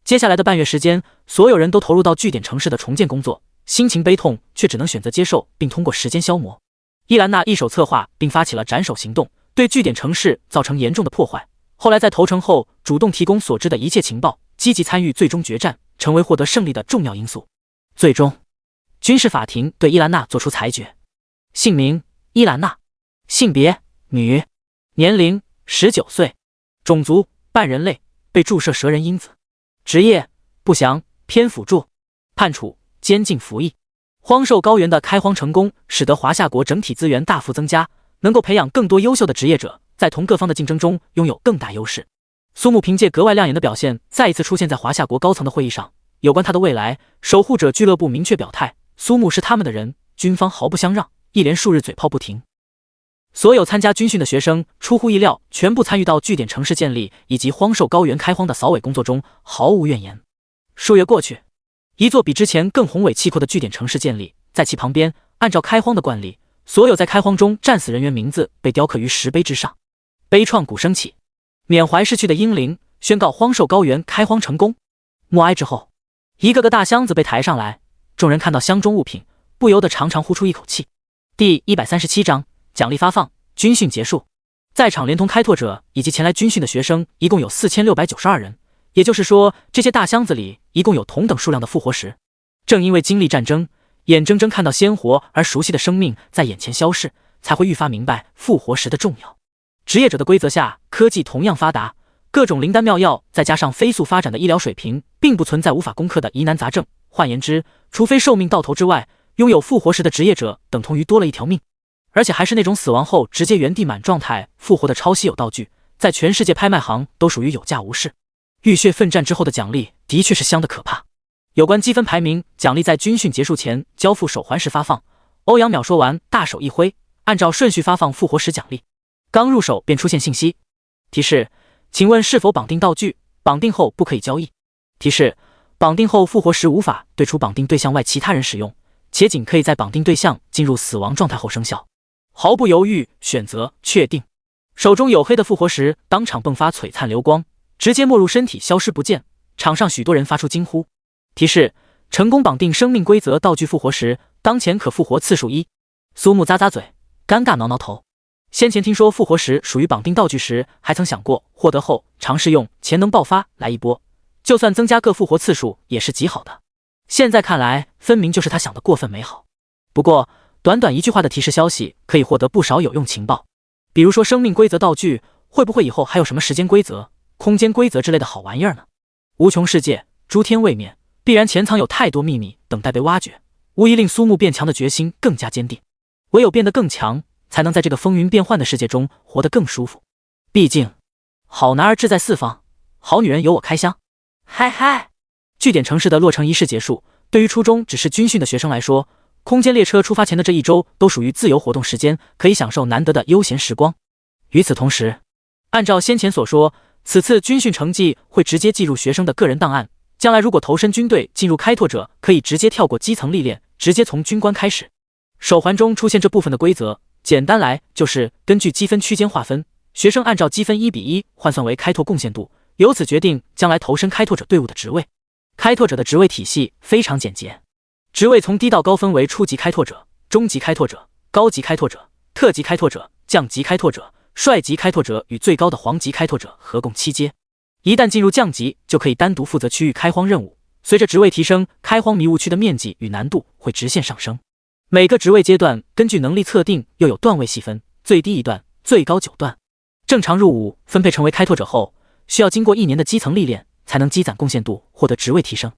接下来的半月时间，所有人都投入到据点城市的重建工作，心情悲痛，却只能选择接受，并通过时间消磨。伊兰娜一手策划并发起了斩首行动，对据点城市造成严重的破坏。后来在投诚后，主动提供所知的一切情报，积极参与最终决战，成为获得胜利的重要因素。最终，军事法庭对伊兰娜作出裁决：姓名伊兰娜，性别女，年龄19岁，种族半人类，被注射蛇人因子，职业不详，偏辅助，判处监禁服役。荒兽高原的开荒成功，使得华夏国整体资源大幅增加，能够培养更多优秀的职业者，在同各方的竞争中拥有更大优势。苏木凭借格外亮眼的表现，再一次出现在华夏国高层的会议上。有关他的未来，守护者俱乐部明确表态，苏木是他们的人，军方毫不相让，一连数日嘴炮不停。所有参加军训的学生出乎意料，全部参与到据点城市建立以及荒兽高原开荒的扫尾工作中，毫无怨言。数月过去，一座比之前更宏伟气阔的据点城市建立，在其旁边，按照开荒的惯例，所有在开荒中战死人员名字被雕刻于石碑之上。悲怆鼓声起，缅怀逝去的英灵，宣告荒兽高原开荒成功。默哀之后，一个个大箱子被抬上来，众人看到箱中物品，不由得长长呼出一口气。第137章奖励发放。军训结束，在场连同开拓者以及前来军训的学生一共有4692人，也就是说，这些大箱子里一共有同等数量的复活石。正因为经历战争，眼睁睁看到鲜活而熟悉的生命在眼前消逝，才会愈发明白复活石的重要。职业者的规则下，科技同样发达，各种灵丹妙药再加上飞速发展的医疗水平，并不存在无法攻克的疑难杂症。换言之，除非寿命到头之外，拥有复活石的职业者等同于多了一条命，而且还是那种死亡后直接原地满状态复活的超稀有道具，在全世界拍卖行都属于有价无市。浴血奋战之后的奖励的确是香的可怕。有关积分排名，奖励在军训结束前交付手环时发放。欧阳淼说完，大手一挥，按照顺序发放复活石奖励。刚入手便出现信息提示，请问是否绑定道具？绑定后不可以交易。提示，绑定后复活石无法对除绑定对象外其他人使用，且仅可以在绑定对象进入死亡状态后生效。毫不犹豫选择确定，手中黝黑的复活石当场迸发璀璨流光，直接没入身体消失不见。场上许多人发出惊呼。提示，成功绑定生命规则道具复活石，当前可复活次数1。苏木咂咂嘴，尴尬挠挠头。先前听说复活石属于绑定道具时，还曾想过获得后尝试用潜能爆发来一波，就算增加个复活次数也是极好的。现在看来，分明就是他想的过分美好。不过短短一句话的提示消息，可以获得不少有用情报，比如说生命规则道具，会不会以后还有什么时间规则、空间规则之类的好玩意儿呢？无穷世界，诸天位面，必然潜藏有太多秘密等待被挖掘，无疑令苏木变强的决心更加坚定。唯有变得更强，才能在这个风云变幻的世界中活得更舒服。毕竟，好男儿志在四方，好女人由我开箱。嗨嗨！据点城市的落成仪式结束，对于初中只是军训的学生来说，空间列车出发前的这一周都属于自由活动时间，可以享受难得的悠闲时光。与此同时，按照先前所说，此次军训成绩会直接记入学生的个人档案，将来如果投身军队进入开拓者，可以直接跳过基层历练，直接从军官开始。手环中出现这部分的规则，简单来就是根据积分区间划分，学生按照积分1:1换算为开拓贡献度，由此决定将来投身开拓者队伍的职位。开拓者的职位体系非常简洁，职位从低到高分为初级开拓者、中级开拓者、高级开拓者、特级开拓者、降级开拓者、帅级开拓者与最高的皇级开拓者，合共7阶。一旦进入降级，就可以单独负责区域开荒任务。随着职位提升，开荒迷雾区的面积与难度会直线上升。每个职位阶段根据能力测定，又有段位细分，最低1段，最高9段。正常入伍分配成为开拓者后，需要经过1年的基层历练，才能积攒贡献度，获得职位提升。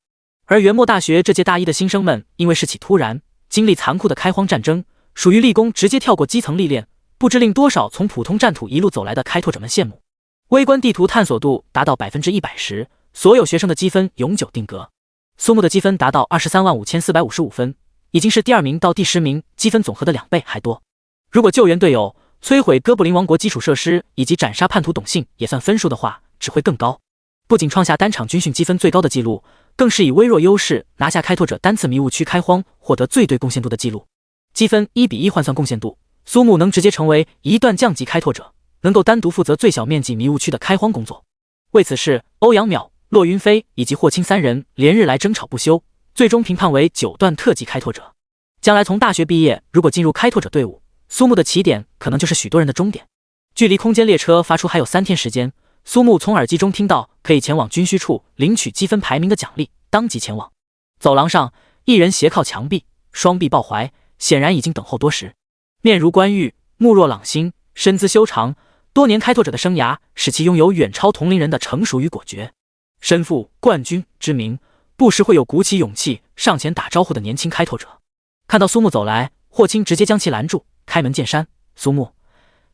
而元末大学这届大一的新生们，因为事起突然，经历残酷的开荒战争，属于立功直接跳过基层历练，不知令多少从普通战土一路走来的开拓者们羡慕。微观地图探索度达到100%时，所有学生的积分永久定格。苏木的积分达到235455分，已经是第2名到第10名积分总和的2倍还多。如果救援队友、摧毁哥布林王国基础设施以及斩杀叛徒董信也算分数的话，只会更高。不仅创下单场军训积分最高的记录，更是以微弱优势拿下开拓者单次迷雾区开荒获得最对贡献度的记录。积分1:1换算贡献度，苏木能直接成为1段降级开拓者，能够单独负责最小面积迷雾区的开荒工作。为此事，欧阳淼、骆云飞以及霍青3人连日来争吵不休，最终评判为9段特级开拓者。将来从大学毕业，如果进入开拓者队伍，苏木的起点可能就是许多人的终点。距离空间列车发出还有3天时间，苏木从耳机中听到可以前往军需处领取积分排名的奖励，当即前往。走廊上，一人斜靠墙壁，双臂抱怀，显然已经等候多时。面如冠玉，目若朗星，身姿修长，多年开拓者的生涯使其拥有远超同龄人的成熟与果决，身负冠军之名，不时会有鼓起勇气上前打招呼的年轻开拓者。看到苏木走来，霍青直接将其拦住，开门见山：“苏木，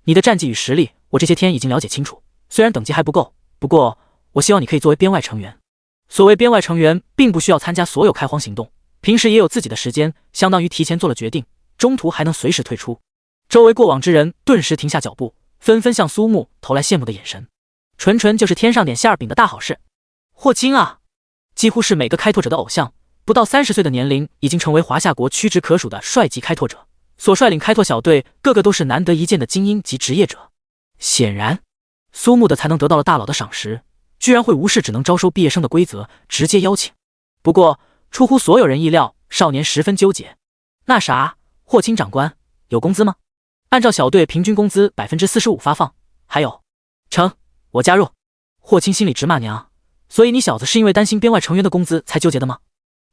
你的战绩与实力，我这些天已经了解清楚。虽然等级还不够，不过我希望你可以作为编外成员。所谓编外成员，并不需要参加所有开荒行动，平时也有自己的时间，相当于提前做了决定，中途还能随时退出。”周围过往之人顿时停下脚步，纷纷向苏木投来羡慕的眼神。纯纯就是天上点馅儿饼的大好事。霍青啊，几乎是每个开拓者的偶像，不到30岁的年龄，已经成为华夏国屈指可数的帅级开拓者，所率领开拓小队，个个都是难得一见的精英级职业者。显然，苏木的才能得到了大佬的赏识，居然会无视只能招收毕业生的规则，直接邀请。不过，出乎所有人意料，少年十分纠结。那啥，霍青长官，有工资吗？按照小队平均工资45%发放。还有，成，我加入。霍青心里直骂娘，所以你小子是因为担心编外成员的工资才纠结的吗？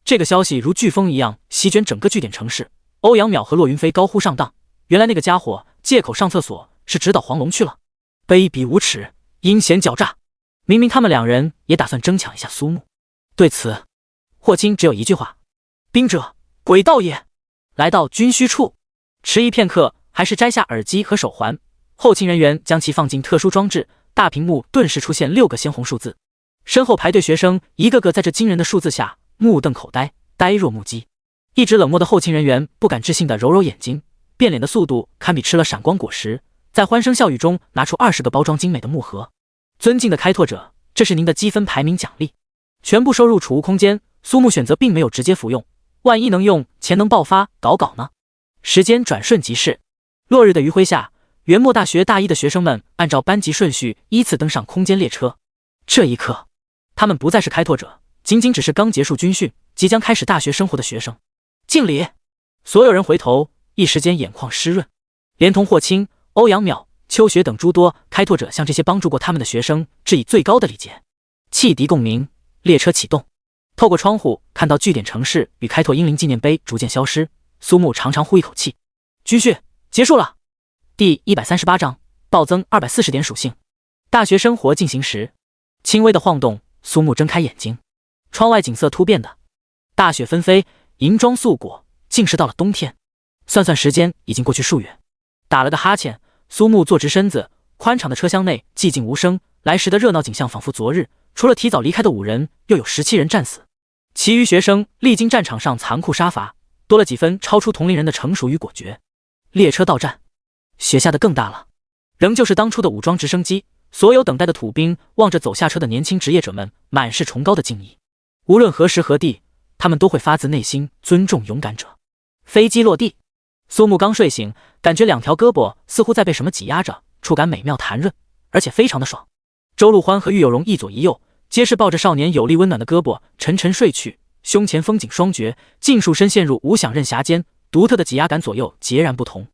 这个消息如飓风一样席卷整个据点城市，欧阳淼和骆云飞高呼上当。原来那个家伙借口上厕所是直捣黄龙去了，卑鄙无耻，阴险狡诈。明明他们两人也打算争抢一下苏木。对此，霍青只有一句话：兵者，诡道也。来到军需处，迟疑片刻，还是摘下耳机和手环。后勤人员将其放进特殊装置，大屏幕顿时出现6个鲜红数字。身后排队学生一个个在这惊人的数字下目瞪口呆，呆若木鸡。一直冷漠的后勤人员不敢置信地揉揉眼睛，变脸的速度堪比吃了闪光果实，在欢声笑语中拿出20个包装精美的木盒。尊敬的开拓者，这是您的积分排名奖励，全部收入储物空间。苏木选择并没有直接服用，万一能用潜能爆发搞搞呢？时间转瞬即逝，落日的余晖下，元墨大学大一的学生们按照班级顺序依次登上空间列车。这一刻，他们不再是开拓者，仅仅只是刚结束军训，即将开始大学生活的学生。敬礼！所有人回头，一时间眼眶湿润，连同霍青、欧阳淼、秋雪等诸多开拓者向这些帮助过他们的学生致以最高的礼节。汽笛共鸣，列车启动。透过窗户看到据点城市与开拓英灵纪念碑逐渐消失，苏木长长呼一口气。军训结束了。第138章暴增240点属性。大学生活进行时，轻微的晃动，苏木睁开眼睛，窗外景色突变的大雪纷飞，银装素裹，竟是到了冬天。算算时间，已经过去数月。打了个哈欠，苏木坐直身子，宽敞的车厢内寂静无声，来时的热闹景象仿佛昨日，除了提早离开的5人，又有17人战死，其余学生历经战场上残酷杀伐，多了几分超出同龄人的成熟与果决。列车到站，雪下得更大了，仍旧是当初的武装直升机。所有等待的土兵望着走下车的年轻职业者们，满是崇高的敬意。无论何时何地，他们都会发自内心尊重勇敢者。飞机落地，苏木刚睡醒，感觉2条胳膊似乎在被什么挤压着，触感美妙弹润，而且非常的爽。周陆欢和郁有容一左一右，皆是抱着少年有力温暖的胳膊沉沉睡去，胸前风景双绝，尽数深陷入无响刃匣间，独特的挤压感左右截然不同。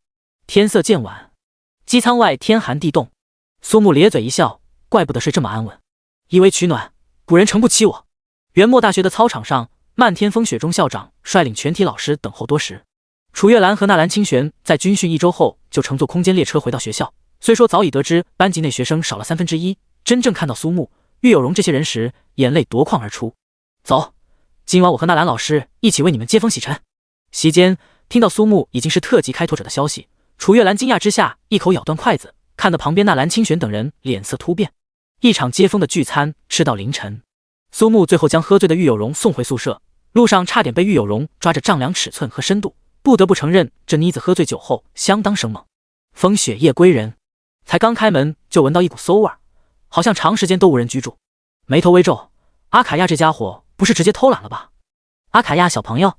天色渐晚，机舱外天寒地冻，苏木咧嘴一笑，怪不得睡这么安稳，以为取暖，古人诚不欺我。元墨大学的操场上，漫天风雪中，校长率领全体老师等候多时。楚月兰和纳兰清玄在军训1周后就乘坐空间列车回到学校，虽说早已得知班级内学生少了1/3，真正看到苏木、郁有容这些人时，眼泪夺眶而出。走，今晚我和纳兰老师一起为你们接风洗尘。席间听到苏木已经是特级开拓者的消息，楚月兰惊讶之下一口咬断筷子，看得旁边纳兰清玄等人脸色突变。一场接风的聚餐吃到凌晨，苏木最后将喝醉的郁有容送回宿舍，路上差点被郁有容抓着丈量尺寸和深度，不得不承认这妮子喝醉酒后相当生猛。风雪夜归人，才刚开门就闻到一股馊味，好像长时间都无人居住。眉头微皱，阿卡亚这家伙不是直接偷懒了吧？阿卡亚小朋友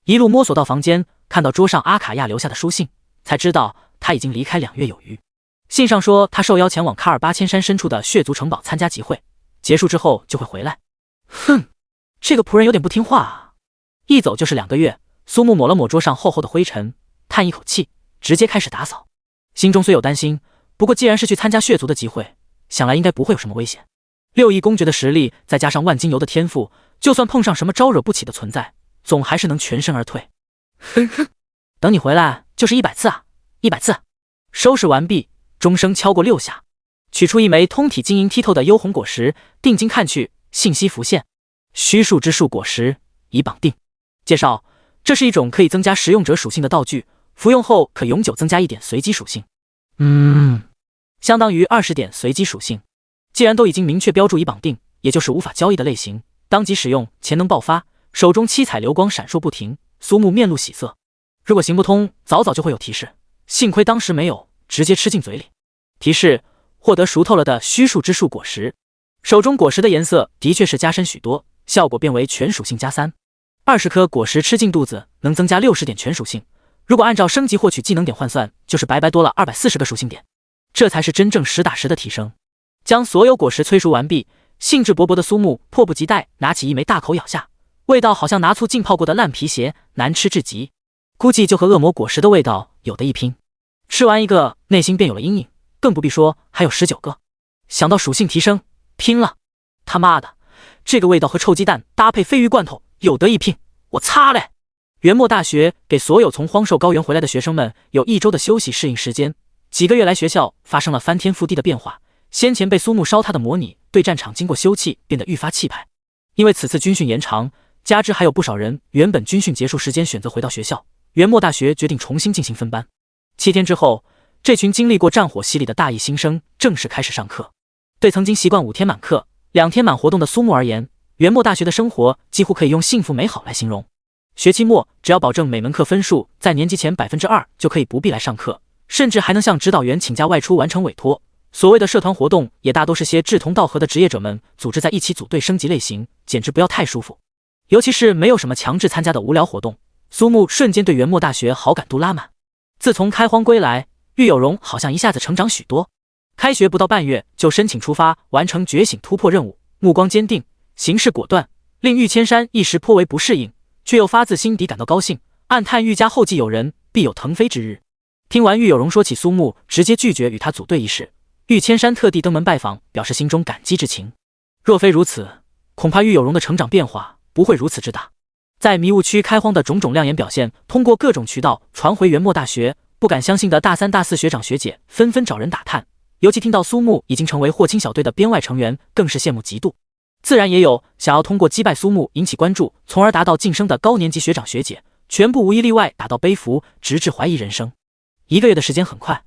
一路摸索到房间，看到桌上阿卡亚留下的书信，才知道他已经离开2月有余。信上说他受邀前往卡尔巴千山深处的血族城堡参加集会，结束之后就会回来。哼，这个仆人有点不听话啊！一走就是2个月。苏木抹了抹桌上厚厚的灰尘，叹一口气，直接开始打扫。心中虽有担心，不过既然是去参加血族的集会，想来应该不会有什么危险。6亿公爵的实力，再加上万金油的天赋，就算碰上什么招惹不起的存在，总还是能全身而退。哼哼，等你回来就是100次啊，100次！收拾完毕，钟声敲过6下，取出一枚通体晶莹剔透的幽红果实，定睛看去，信息浮现：虚树之树果实已绑定。介绍：这是一种可以增加使用者属性的道具，服用后可永久增加1点随机属性。相当于20点随机属性。既然都已经明确标注已绑定，也就是无法交易的类型，当即使用，潜能爆发，手中七彩流光闪烁不停。苏木面露喜色，如果行不通，早就会有提示，幸亏当时没有，直接吃进嘴里。提示：获得熟透了的虚树之树果实，手中果实的颜色的确是加深许多，效果变为全属性加3，20颗果实吃进肚子能增加60点全属性，如果按照升级获取技能点换算，就是白白多了240个属性点，这才是真正实打实的提升。将所有果实催熟完毕，兴致勃勃的苏木迫不及待拿起一枚大口咬下，味道好像拿醋浸泡过的烂皮鞋，难吃至极，估计就和恶魔果实的味道有得一拼。吃完一个，内心便有了阴影，更不必说还有19个。想到属性提升，拼了！他妈的，这个味道和臭鸡蛋搭配鲱鱼罐头有得一拼，我擦嘞！元末大学给所有从荒兽高原回来的学生们有1周的休息适应时间，几个月来学校发生了翻天覆地的变化。先前被苏木烧塌的模拟对战场经过休憩变得愈发气派，因为此次军训延长，加之还有不少人原本军训结束时间选择回到学校，元末大学决定重新进行分班。7天之后，这群经历过战火洗礼的大一新生正式开始上课。对曾经习惯5天满课、2天满活动的苏木而言，元末大学的生活几乎可以用幸福美好来形容。学期末只要保证每门课分数在年级前2%，就可以不必来上课，甚至还能向指导员请假外出完成委托。所谓的社团活动也大多是些志同道合的职业者们组织在一起组队升级类型，简直不要太舒服。尤其是没有什么强制参加的无聊活动，苏木瞬间对元末大学好感度拉满。自从开荒归来，玉有容好像一下子成长许多。开学不到半月就申请出发完成觉醒突破任务，目光坚定，行事果断，令玉千山一时颇为不适应，却又发自心底感到高兴，暗叹玉家后继有人，必有腾飞之日。听完玉有容说起苏木直接拒绝与他组队一事，玉千山特地登门拜访，表示心中感激之情。若非如此，恐怕玉有容的成长变化不会如此之大。在迷雾区开荒的种种亮眼表现，通过各种渠道传回元末大学，不敢相信的大3、大4学长学姐纷纷找人打探。尤其听到苏木已经成为霍青小队的编外成员，更是羡慕嫉妒。自然也有想要通过击败苏木引起关注，从而达到晋升的高年级学长学姐，全部无一例外打到背服，直至怀疑人生。1个月的时间很快，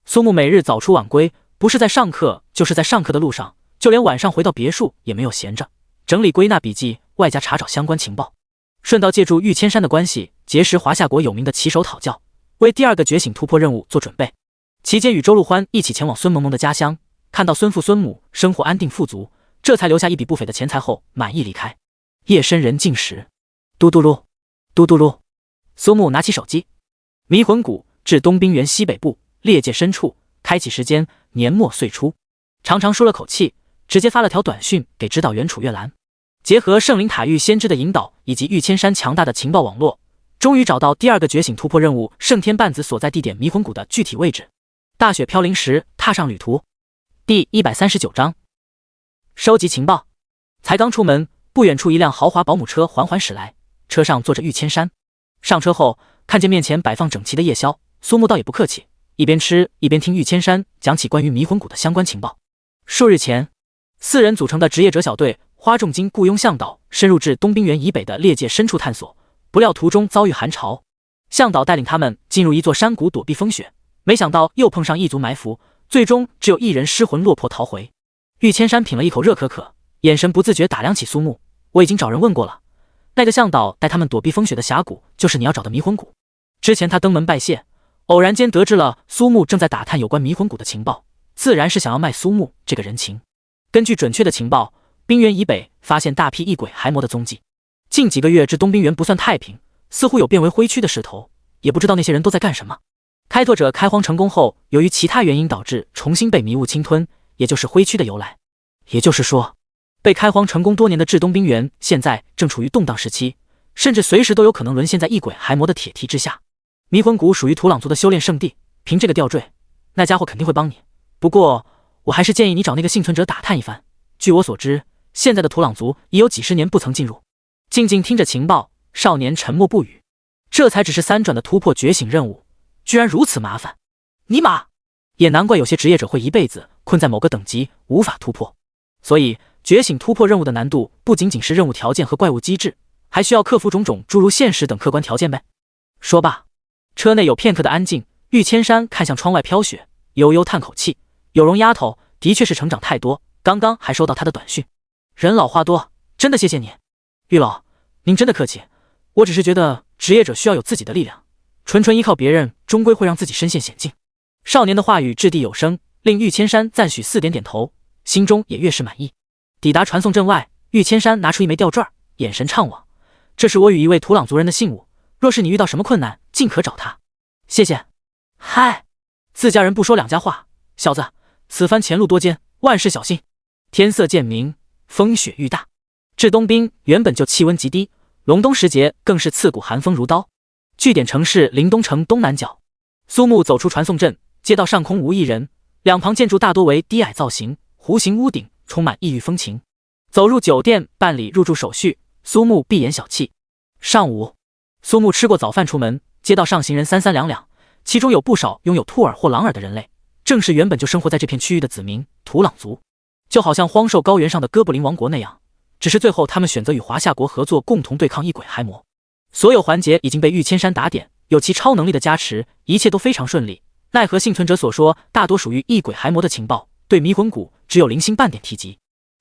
苏木每日早出晚归，不是在上课就是在上课的路上，就连晚上回到别墅也没有闲着，整理归纳笔记，外加查找相关情报，顺道借助玉千山的关系结识华夏国有名的棋手讨教，为第2个觉醒突破任务做准备。期间与周陆欢一起前往孙萌萌的家乡，看到孙父孙母生活安定富足，这才留下一笔不菲的钱财后满意离开。夜深人静时，嘟嘟噜嘟嘟噜，苏木拿起手机，迷魂谷至东冰原西北部裂界深处，开启时间年末岁初。长长舒了口气，直接发了条短讯给指导员楚月兰。结合圣灵塔玉先知的引导以及玉千山强大的情报网络，终于找到第2个觉醒突破任务圣天半子所在地点迷魂谷的具体位置。大雪飘零时踏上旅途。第139章收集情报。才刚出门，不远处一辆豪华保姆车缓缓驶来，车上坐着玉千山。上车后看见面前摆放整齐的夜宵，苏木倒也不客气，一边吃一边听玉千山讲起关于迷魂谷的相关情报。数日前，4人组成的职业者小队花重金雇佣向导深入至东冰原以北的裂界深处探索，不料途中遭遇寒潮，向导带领他们进入一座山谷躲避风雪，没想到又碰上异族埋伏，最终只有1人失魂落魄逃回。玉千山品了一口热可可，眼神不自觉打量起苏木。我已经找人问过了，那个向导带他们躲避风雪的峡谷就是你要找的迷魂谷。之前他登门拜谢，偶然间得知了苏木正在打探有关迷魂谷的情报，自然是想要卖苏木这个人情。根据准确的情报，冰原以北发现大批异鬼骸魔的踪迹，近几个月至东冰原不算太平，似乎有变为灰区的势头，也不知道那些人都在干什么。开拓者开荒成功后，由于其他原因导致重新被迷雾侵吞，也就是灰区的由来。也就是说，被开荒成功多年的至东冰原现在正处于动荡时期，甚至随时都有可能沦陷在异鬼骸魔的铁蹄之下。迷魂谷属于土朗族的修炼圣地，凭这个吊坠，那家伙肯定会帮你。不过我还是建议你找那个幸存者打探一番。据我所知，现在的土朗族已有几十年不曾进入。静静听着情报，少年沉默不语。这才只是3转的突破觉醒任务，居然如此麻烦，尼玛！也难怪有些职业者会一辈子困在某个等级，无法突破。所以，觉醒突破任务的难度不仅仅是任务条件和怪物机制，还需要克服种种诸如现实等客观条件呗。说罢，车内有片刻的安静。玉千山看向窗外飘雪，悠悠叹口气：“有容丫头的确是成长太多，刚刚还收到她的短讯。人老话多，真的谢谢你。玉老，您真的客气。我只是觉得职业者需要有自己的力量，纯依靠别人，终归会让自己身陷险境。”少年的话语掷地有声，令玉千山赞许似点点头，心中也越是满意。抵达传送阵外，玉千山拿出一枚吊坠，眼神怅惘：“这是我与一位土朗族人的信物，若是你遇到什么困难，尽可找他。谢谢。”嗨，自家人不说两家话，小子，此番前路多艰，万事小心。天色渐明，风雪愈大。至东滨原本就气温极低，隆冬时节更是刺骨寒风如刀。据点城市临东城东南角，苏木走出传送阵，街道上空无一人，两旁建筑大多为低矮造型，弧形屋顶充满异域风情。走入酒店办理入住手续，苏木闭眼小憩。上午，苏木吃过早饭出门，街道上行人三三两两，其中有不少拥有兔耳或狼耳的人类，正是原本就生活在这片区域的子民土朗族。就好像荒兽高原上的哥布林王国那样，只是最后他们选择与华夏国合作，共同对抗异鬼骸魔。所有环节已经被玉千山打点，有其超能力的加持，一切都非常顺利。奈何幸存者所说大多属于异鬼骸魔的情报，对迷魂谷只有零星半点提及。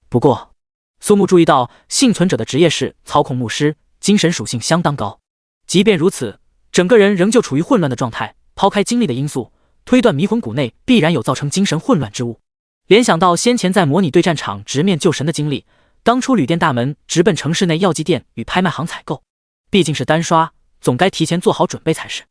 不过苏木注意到幸存者的职业是操控牧师，精神属性相当高。即便如此，整个人仍旧处于混乱的状态，抛开经历的因素，推断迷魂谷内必然有造成精神混乱之物。联想到先前在模拟对战场直面救神的经历，当初旅店大门直奔城市内药剂店与拍卖行采购，毕竟是单刷，总该提前做好准备才是。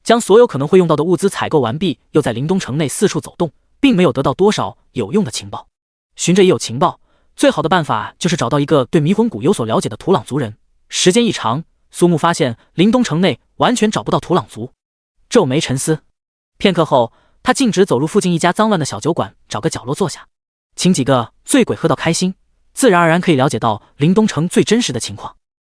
将所有可能会用到的物资采购完毕，又在临东城内四处走动，并没有得到多少有用的情报。寻着也有情报，最好的办法就是找到一个对迷魂谷有所了解的土朗族人。时间一长，苏木发现临东城内完全找不到土朗族，皱眉沉思。片刻后，他径直走入附近一家脏乱的小酒馆，找个角落坐下，请几个醉鬼喝到开心，自然而然可以了解到临东城最真实的情况。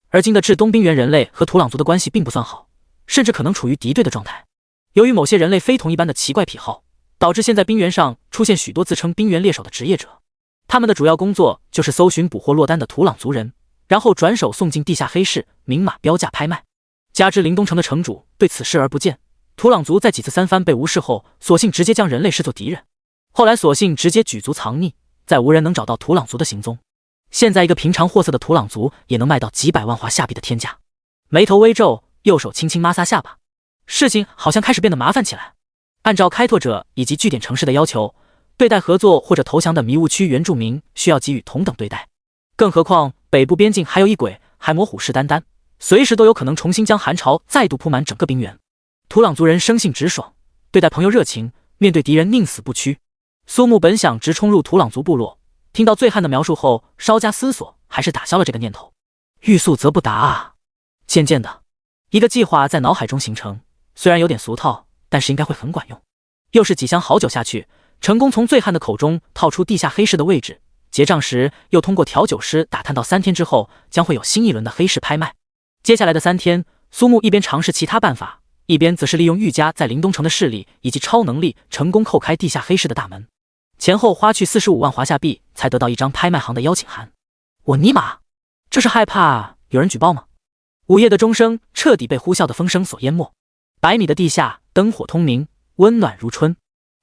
而今的至东冰原人类和土朗族的关系并不算好，甚至可能处于敌对的状态。由于某些人类非同一般的奇怪癖好，导致现在冰原上出现许多自称冰原猎手的职业者。他们的主要工作就是搜寻捕获落单的土朗族人，然后转手送进地下黑市，明码标价拍卖。加之临东城的城主对此视而不见，土朗族在几次三番被无视后，索性直接将人类视作敌人。后来索性直接举族藏匿，再无人能找到土朗族的行踪。现在一个平常货色的土朗族也能卖到几百万华夏币的天价。眉头微皱，右手轻轻摩挲下巴，事情好像开始变得麻烦起来。按照开拓者以及据点城市的要求，对待合作或者投降的迷雾区原住民需要给予同等对待。更何况北部边境还有异鬼骸魔虎视眈眈，随时都有可能重新将寒潮再度铺满整个冰原。土朗族人生性直爽，对待朋友热情，面对敌人宁死不屈。苏木本想直冲入土朗族部落，听到醉汉的描述后，稍加思索，还是打消了这个念头。欲速则不达啊！渐渐的，一个计划在脑海中形成，虽然有点俗套，但是应该会很管用。又是几箱好酒下去，成功从醉汉的口中套出地下黑市的位置。结账时，又通过调酒师打探到3天之后将会有新一轮的黑市拍卖。接下来的3天，苏木一边尝试其他办法，一边则是利用玉家在临东城的势力以及超能力，成功叩开地下黑市的大门。前后花去45万华夏币，才得到一张拍卖行的邀请函。我尼玛，这是害怕有人举报吗？午夜的钟声彻底被呼啸的风声所淹没。100米的地下灯火通明，温暖如春。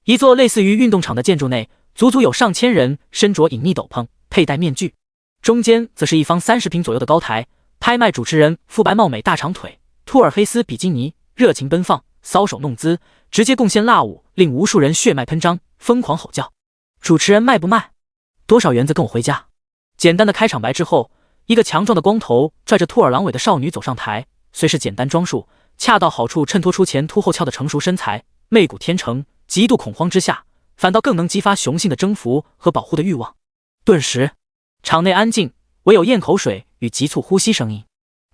一座类似于运动场的建筑内，足足有上千人身着隐匿斗篷，佩戴面具。中间则是一方30平左右的高台，拍卖主持人肤白貌美大长腿，兔耳黑丝比基尼，热情奔放，搔首弄姿，直接贡献蜡舞，令无数人血脉喷张，疯狂吼叫。主持人卖不卖？多少元子跟我回家？简单的开场白之后，一个强壮的光头拽着兔耳狼尾的少女走上台，虽是简单装束，恰到好处衬托出前凸后翘的成熟身材，媚骨天成，极度恐慌之下，反倒更能激发雄性的征服和保护的欲望。顿时，场内安静，唯有咽口水与急促呼吸声音。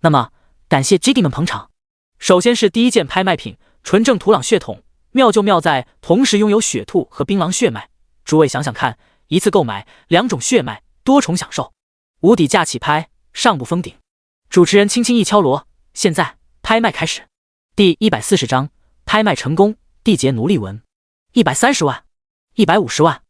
那么，感谢 GD 们捧场。首先是第一件拍卖品，纯正土朗血统，妙就妙在同时拥有血兔和槟榔血脉。诸位想想看，一次购买2种血脉，多重享受。无底价起拍，上不封顶。主持人轻轻一敲锣，现在拍卖开始。第140章，拍卖成功，缔结奴隶纹。130万，150万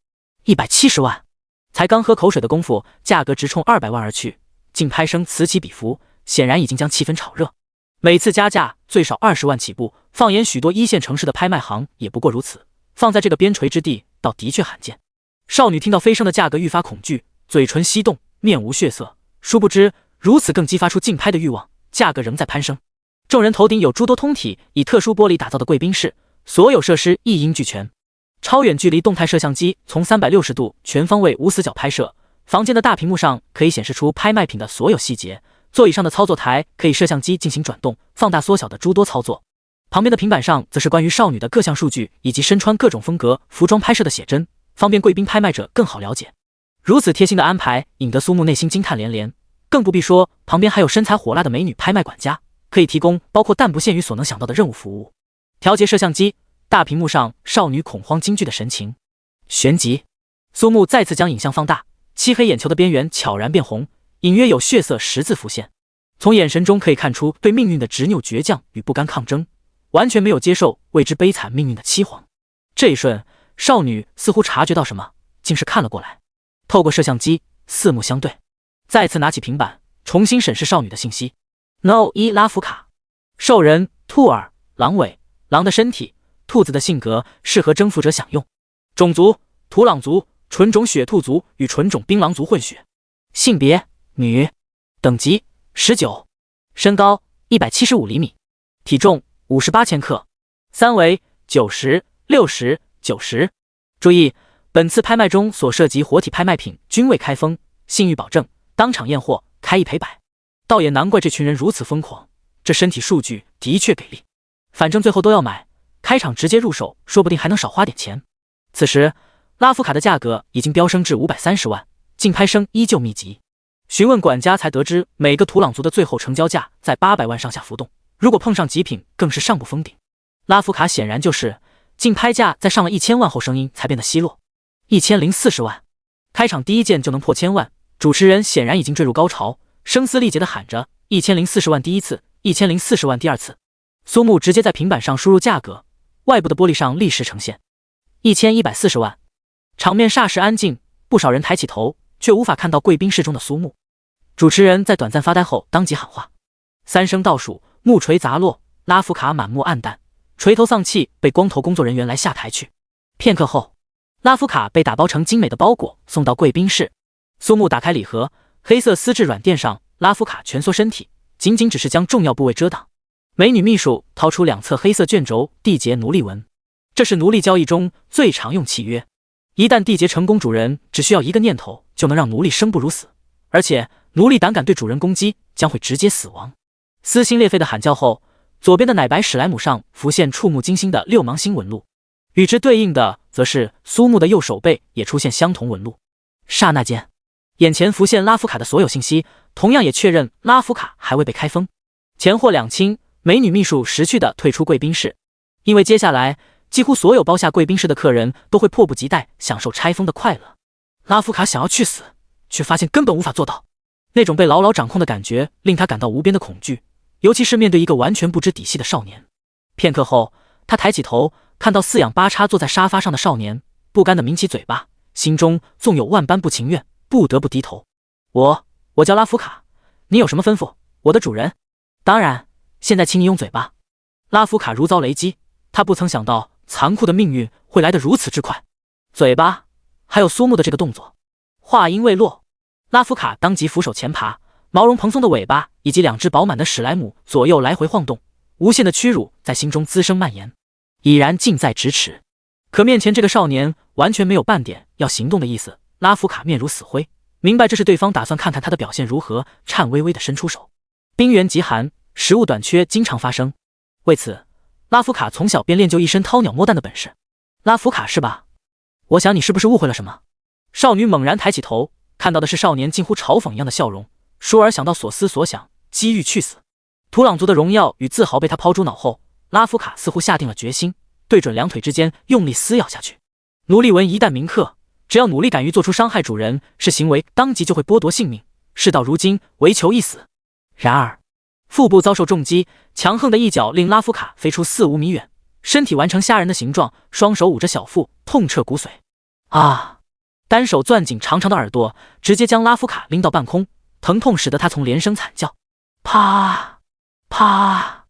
170万。才刚喝口水的功夫，价格直冲200万而去，竞拍声此起彼伏，显然已经将气氛炒热。每次加价最少20万起步，放眼许多一线城市的拍卖行也不过如此，放在这个边陲之地，倒的确罕见。少女听到飞升的价格，愈发恐惧，嘴唇翕动，面无血色。殊不知，如此更激发出竞拍的欲望，价格仍在攀升。众人头顶有诸多通体以特殊玻璃打造的贵宾室，所有设施一应俱全。超远距离动态摄像机从360度全方位无死角拍摄，房间的大屏幕上可以显示出拍卖品的所有细节，座椅上的操作台可以摄像机进行转动、放大、缩小的诸多操作。旁边的平板上则是关于少女的各项数据以及身穿各种风格服装拍摄的写真，方便贵宾拍卖者更好了解。如此贴心的安排，引得苏木内心惊叹连连。更不必说旁边还有身材火辣的美女拍卖管家，可以提供包括但不限于所能想到的任务服务。调节摄像机，大屏幕上少女恐慌惊惧的神情。旋即，苏木再次将影像放大，漆黑眼球的边缘悄然变红，隐约有血色十字浮现。从眼神中可以看出对命运的执拗倔强与不甘抗争，完全没有接受未知悲惨命运的凄惶。这一瞬，少女似乎察觉到什么，竟是看了过来。透过摄像机，四目相对，再次拿起平板，重新审视少女的信息。No 1拉夫卡，兽人，兔耳，狼尾，狼的身体，兔子的性格，适合征服者享用。种族，土朗族，纯种雪兔族与纯种槟榔族混血。性别，女。等级19，身高175厘米，体重58千克，三围90、60、90。注意，本次拍卖中所涉及活体拍卖品均未开封，信誉保证，当场验货，开1赔100。倒也难怪这群人如此疯狂，这身体数据的确给力。反正最后都要买，开场直接入手，说不定还能少花点钱。此时，拉夫卡的价格已经飙升至530万，竞拍声依旧密集。询问管家才得知，每个土朗族的最后成交价在800万上下浮动，如果碰上极品，更是上不封顶。拉夫卡显然就是竞拍价在上了1000万后，声音才变得稀落。1040万，开场第一件就能破1000万，主持人显然已经坠入高潮，声嘶力竭地喊着1040万第一次，1040万第二次。苏木直接在平板上输入价格，外部的玻璃上立时呈现1140万。场面霎时安静，不少人抬起头，却无法看到贵宾室中的苏木。主持人在短暂发呆后当即喊话，3声倒数，木锤砸落，拉夫卡满目黯淡，垂头丧气被光头工作人员来下台去。片刻后，拉夫卡被打包成精美的包裹送到贵宾室。苏木打开礼盒，黑色丝质软垫上，拉夫卡蜷缩身体，仅仅只是将重要部位遮挡。美女秘书掏出2侧黑色卷轴，缔结奴隶纹，这是奴隶交易中最常用契约。一旦缔结成功，主人只需要一个念头就能让奴隶生不如死，而且奴隶胆敢对主人攻击，将会直接死亡。撕心裂肺的喊叫后，左边的奶白史莱姆上浮现触目惊心的6芒星纹路，与之对应的则是苏木的右手背也出现相同纹路。刹那间，眼前浮现拉夫卡的所有信息，同样也确认拉夫卡还未被开封。钱货两清，美女秘书识趣地退出贵宾室，因为接下来几乎所有包下贵宾室的客人都会迫不及待享受拆封的快乐。拉夫卡想要去死，却发现根本无法做到。那种被牢牢掌控的感觉令他感到无边的恐惧，尤其是面对一个完全不知底细的少年。片刻后，他抬起头，看到四仰八叉坐在沙发上的少年，不甘地抿起嘴巴，心中纵有万般不情愿，不得不低头。我叫拉夫卡，你有什么吩咐，我的主人？当然，现在请你用嘴巴。拉夫卡如遭雷击，他不曾想到残酷的命运会来得如此之快。嘴巴，还有苏木的这个动作。话音未落，拉夫卡当即俯首前爬，毛绒蓬松的尾巴以及2只饱满的史莱姆左右来回晃动，无限的屈辱在心中滋生蔓延，已然近在咫尺。可面前这个少年完全没有半点要行动的意思，拉夫卡面如死灰，明白这是对方打算看看他的表现如何，颤巍巍地伸出手。冰原极寒，食物短缺经常发生，为此拉夫卡从小便练就一身掏鸟摸蛋的本事。拉夫卡是吧？我想你是不是误会了什么？少女猛然抬起头，看到的是少年近乎嘲讽一样的笑容，倏尔想到所思所想，机遇去死。土朗族的荣耀与自豪被他抛诸脑后，拉夫卡似乎下定了决心，对准2腿之间用力撕咬下去。奴隶纹一旦铭刻，只要奴隶敢于做出伤害主人是行为，当即就会剥夺性命。事到如今，唯求一死。然而腹部遭受重击，强横的一脚令拉夫卡飞出4-5米远，身体完成虾仁的形状，双手捂着小腹，痛彻骨髓。啊！单手攥紧长长的耳朵，直接将拉夫卡拎到半空，疼痛使得他从连声惨叫。啪啪，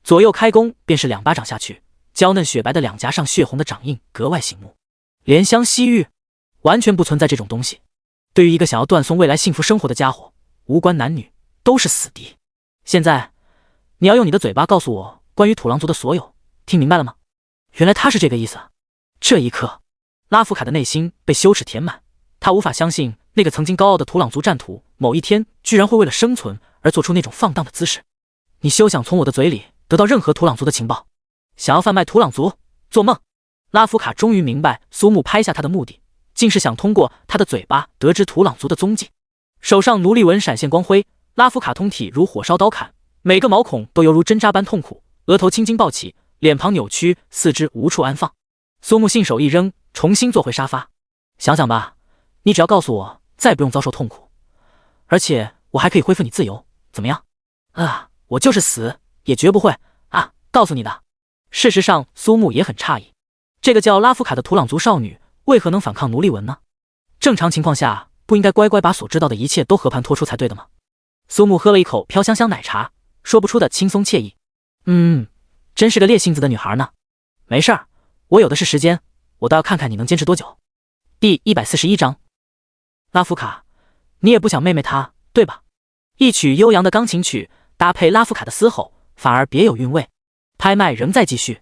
左右开弓便是2巴掌下去，娇嫩雪白的两颊上血红的掌印格外醒目。怜香惜玉，完全不存在这种东西。对于一个想要断送未来幸福生活的家伙，无关男女，都是死敌。现在，你要用你的嘴巴告诉我关于土狼族的所有，听明白了吗？原来他是这个意思。这一刻，拉夫卡的内心被羞耻填满，他无法相信那个曾经高傲的土狼族战徒，某一天居然会为了生存而做出那种放荡的姿势。你休想从我的嘴里得到任何土狼族的情报，想要贩卖土狼族，做梦！拉夫卡终于明白苏木拍下他的目的，竟是想通过他的嘴巴得知土狼族的踪迹。手上奴隶纹闪现光辉，拉夫卡通体如火烧刀砍，每个毛孔都犹如针扎般痛苦，额头青筋暴起，脸庞扭曲，四肢无处安放。苏木信手一扔，重新坐回沙发。想想吧，你只要告诉我再不用遭受痛苦，而且我还可以恢复你自由，怎么样？我就是死也绝不会告诉你的。事实上，苏木也很诧异，这个叫拉夫卡的土朗族少女为何能反抗奴隶纹呢？正常情况下，不应该乖乖把所知道的一切都和盘托出才对的吗？苏木喝了一口飘香香奶茶，说不出的轻松惬意。真是个烈性子的女孩呢。没事儿，我有的是时间，我倒要看看你能坚持多久。第141章，拉夫卡，你也不想妹妹她，对吧？一曲悠扬的钢琴曲搭配拉夫卡的嘶吼，反而别有韵味。拍卖仍在继续，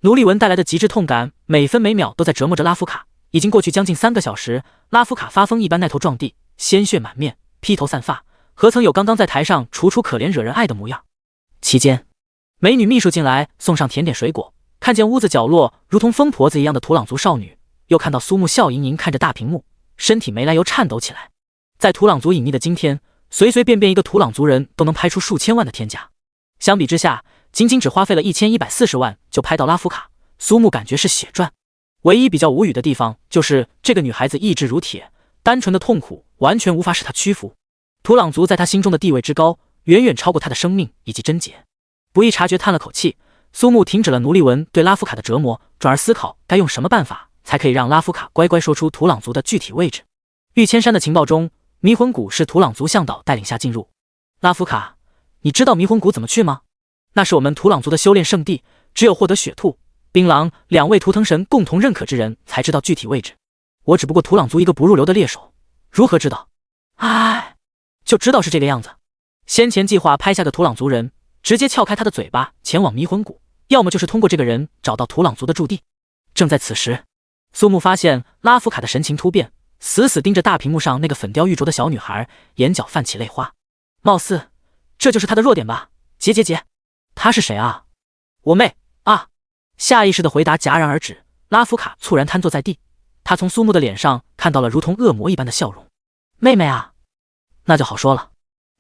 奴隶纹带来的极致痛感每分每秒都在折磨着拉夫卡。已经过去将近3个小时，拉夫卡发疯一般耐头撞地，鲜血满面，披头散发，何曾有刚刚在台上楚楚可怜惹人爱的模样？期间，美女秘书进来送上甜点水果，看见屋子角落如同疯婆子一样的土朗族少女，又看到苏木笑盈盈看着大屏幕，身体没来由颤抖起来。在土朗族隐匿的今天，随随便便一个土朗族人都能拍出数千万的天价。相比之下，仅仅只花费了1140万就拍到拉夫卡，苏木感觉是血赚。唯一比较无语的地方就是这个女孩子意志如铁，单纯的痛苦完全无法使她屈服。土朗族在她心中的地位之高，远远超过她的生命以及贞洁。不易察觉叹了口气，苏木停止了奴隶纹对拉夫卡的折磨，转而思考该用什么办法才可以让拉夫卡乖乖说出土朗族的具体位置。玉千山的情报中，迷魂谷是土朗族向导带领下进入。拉夫卡，你知道迷魂谷怎么去吗？那是我们土朗族的修炼圣地，只有获得雪兔、槟榔2位图腾神共同认可之人才知道具体位置。我只不过土朗族一个不入流的猎手，如何知道？就知道是这个样子。先前计划拍下个土朗族人，直接撬开他的嘴巴前往迷魂谷，要么就是通过这个人找到土朗族的驻地。正在此时，苏木发现拉夫卡的神情突变，死死盯着大屏幕上那个粉雕玉琢的小女孩，眼角泛起泪花。貌似这就是他的弱点吧？姐，他是谁啊？我妹啊！下意识的回答戛然而止，拉夫卡猝然瘫坐在地，他从苏木的脸上看到了如同恶魔一般的笑容。妹妹啊，那就好说了，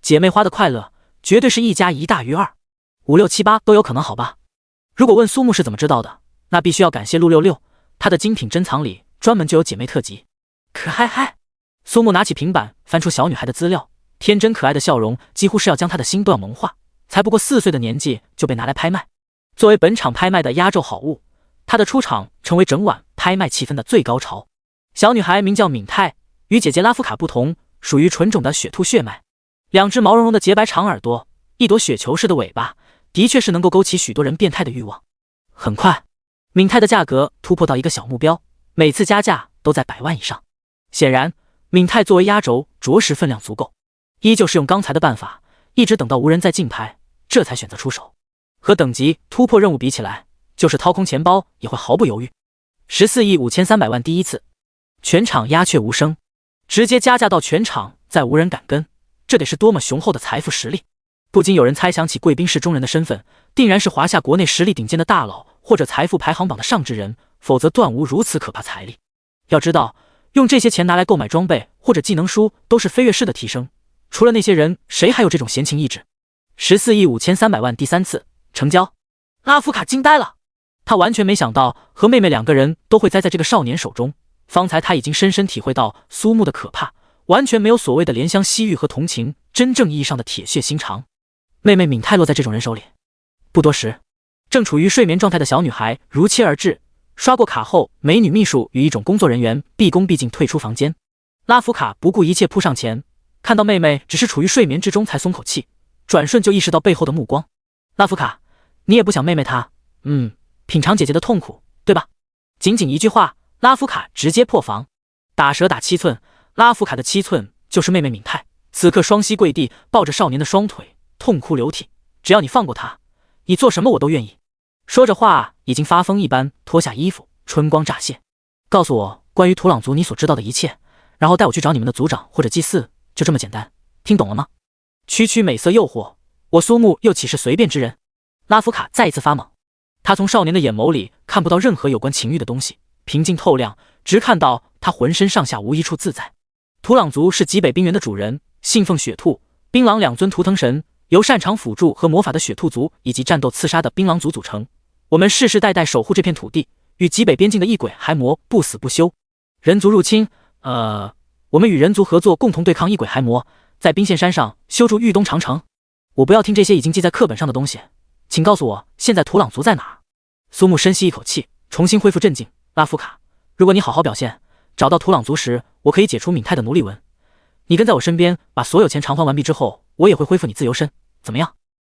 姐妹花的快乐绝对是1加1大于2，5、6、7、8都有可能，好吧？如果问苏木是怎么知道的，那必须要感谢陆66，他的精品珍藏里专门就有姐妹特辑。可嗨！苏木拿起平板翻出小女孩的资料，天真可爱的笑容几乎是要将她的心都要萌化。才不过4岁的年纪就被拿来拍卖，作为本场拍卖的压轴好物，她的出场成为整晚拍卖气氛的最高潮。小女孩名叫敏泰，与姐姐拉夫卡不同，属于纯种的雪兔血脉，2只毛茸茸的洁白长耳朵，一朵雪球似的尾巴，的确是能够勾起许多人变态的欲望。很快，敏泰的价格突破到一个小目标，每次加价都在100万以上。显然，敏泰作为压轴，着实分量足够。依旧是用刚才的办法，一直等到无人再竞拍，这才选择出手。和等级突破任务比起来，就是掏空钱包也会毫不犹豫。14亿5300万第一次，全场鸦雀无声，直接加价到全场再无人敢跟，这得是多么雄厚的财富实力！不禁有人猜想起贵宾室中人的身份，定然是华夏国内实力顶尖的大佬，或者财富排行榜的上至人，否则断无如此可怕财力。要知道，用这些钱拿来购买装备或者技能书，都是飞跃式的提升。除了那些人，谁还有这种闲情逸致？14亿5300万第3次成交，拉夫卡惊呆了，他完全没想到和妹妹2个人都会栽在这个少年手中。方才他已经深深体会到苏木的可怕，完全没有所谓的怜香惜玉和同情，真正意义上的铁血心肠。妹妹敏泰落在这种人手里，不多时，正处于睡眠状态的小女孩如期而至，刷过卡后，美女秘书与一种工作人员毕恭毕敬退出房间。拉夫卡不顾一切扑上前，看到妹妹只是处于睡眠之中才松口气，转瞬就意识到背后的目光。拉夫卡，你也不想妹妹她品尝姐姐的痛苦，对吧？仅仅一句话，拉夫卡直接破防。打蛇打七寸，拉夫卡的七寸就是妹妹敏泰，此刻双膝跪地，抱着少年的双腿，痛哭流涕。只要你放过她，你做什么我都愿意。说着话，已经发疯一般脱下衣服，春光乍泄。告诉我关于土朗族你所知道的一切，然后带我去找你们的族长或者祭祀，就这么简单，听懂了吗？区区美色诱惑，我苏木又岂是随便之人？拉夫卡再一次发懵，他从少年的眼眸里看不到任何有关情欲的东西，平静透亮，只看到他浑身上下无一处自在。土朗族是极北冰原的主人，信奉雪兔、槟榔两尊图腾神，由擅长辅助和魔法的雪兔族以及战斗刺杀的槟榔族组成。我们世世代代守护这片土地，与极北边境的异鬼骸魔不死不休。人族入侵，我们与人族合作，共同对抗异鬼骸魔，在冰线山上修筑玉东长城。我不要听这些已经记在课本上的东西，请告诉我现在土朗族在哪儿？苏木深吸一口气，重新恢复镇静。拉夫卡，如果你好好表现，找到土朗族时，我可以解除敏泰的奴隶纹。你跟在我身边，把所有钱偿还完毕之后，我也会恢复你自由身，怎么样？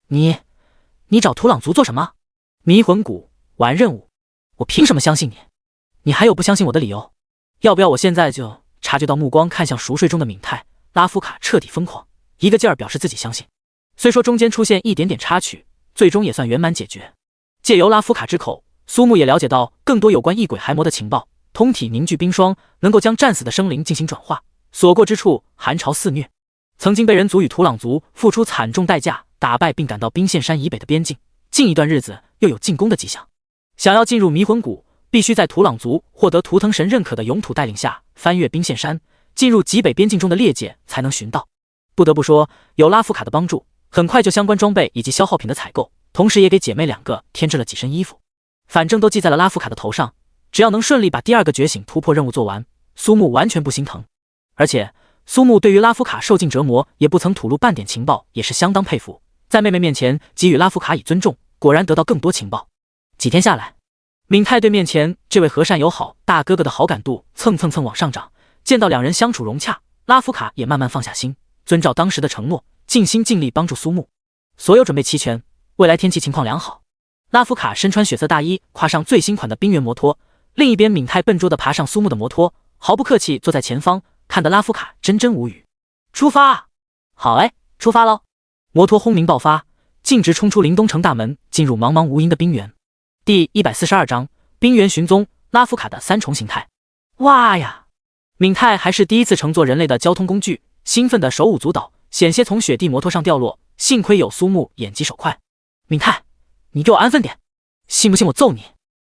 你找土朗族做什么？迷魂谷玩任务，我凭什么相信你？你还有不相信我的理由？要不要我现在就……察觉到目光看向熟睡中的敏泰，拉夫卡彻底疯狂，一个劲儿表示自己相信。虽说中间出现一点点插曲，最终也算圆满解决。借由拉夫卡之口，苏木也了解到更多有关异鬼骸魔的情报。通体凝聚冰霜，能够将战死的生灵进行转化，所过之处寒潮肆虐。曾经被人族与土朗族付出惨重代价打败，并赶到冰线山以北的边境，近一段日子又有进攻的迹象。想要进入迷魂谷，必须在土朗族获得图腾神认可的勇土带领下翻越冰线山，进入极北边境中的裂界才能寻到。不得不说，有拉夫卡的帮助，很快就相关装备以及消耗品的采购，同时也给姐妹两个添置了几身衣服。反正都记在了拉夫卡的头上，只要能顺利把第二个觉醒突破任务做完，苏木完全不心疼。而且苏木对于拉夫卡受尽折磨也不曾吐露半点情报，也是相当佩服。在妹妹面前给予拉夫卡以尊重，果然得到更多情报。几天下来，敏泰对面前这位和善友好大哥哥的好感度蹭往上涨，见到两人相处融洽，拉夫卡也慢慢放下心，遵照当时的承诺，尽心尽力帮助苏木。所有准备齐全，未来天气情况良好。拉夫卡身穿血色大衣，跨上最新款的冰原摩托，另一边敏泰笨拙地爬上苏木的摩托，毫不客气坐在前方，看得拉夫卡真无语。出发！好哎，出发喽！摩托轰鸣爆发，径直冲出林东城大门，进入茫茫无垠的冰原。第142章冰原寻踪，拉夫卡的三重形态。哇呀！敏泰还是第一次乘坐人类的交通工具，兴奋的手舞足蹈，险些从雪地摩托上掉落，幸亏有苏木眼疾手快。敏泰，你给我安分点，信不信我揍你？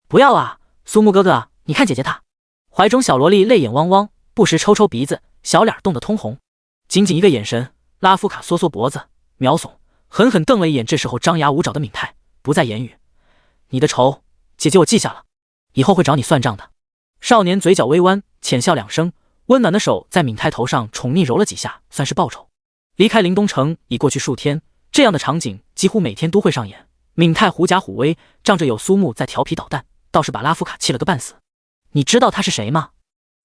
不要啊，苏木哥哥，你看姐姐她。怀中小萝莉泪眼汪汪，不时抽鼻子，小脸冻得通红。仅仅一个眼神，拉夫卡缩脖子，秒耸，狠狠瞪了一眼这时候张牙舞爪的敏泰，不再言语。你的仇，姐姐我记下了，以后会找你算账的。少年嘴角微弯，浅笑两声，温暖的手在敏泰头上宠溺揉了几下，算是报酬。离开林东城已过去数天，这样的场景几乎每天都会上演。敏泰狐假虎威，仗着有苏木在调皮捣蛋，倒是把拉夫卡气了个半死。你知道他是谁吗？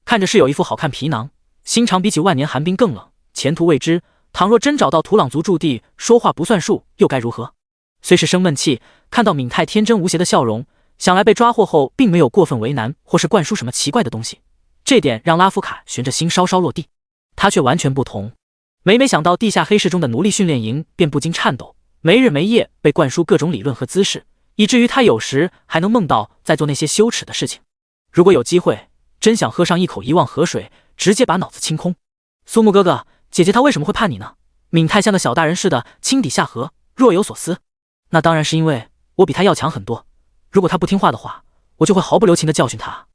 看着是有一副好看皮囊，心肠比起万年寒冰更冷，前途未知。倘若真找到土朗族驻地，说话不算数，又该如何？虽是生闷气，看到敏泰天真无邪的笑容，想来被抓获后并没有过分为难，或是灌输什么奇怪的东西，这点让拉夫卡悬着心稍稍落地。他却完全不同，每想到地下黑市中的奴隶训练营，便不禁颤抖，没日没夜被灌输各种理论和姿势，以至于他有时还能梦到在做那些羞耻的事情。如果有机会，真想喝上一口遗忘河水，直接把脑子清空。苏木哥哥，姐姐她为什么会怕你呢？敏泰像个小大人似的轻底下颌，若有所思。那当然是因为我比他要强很多，如果他不听话的话，我就会毫不留情地教训他。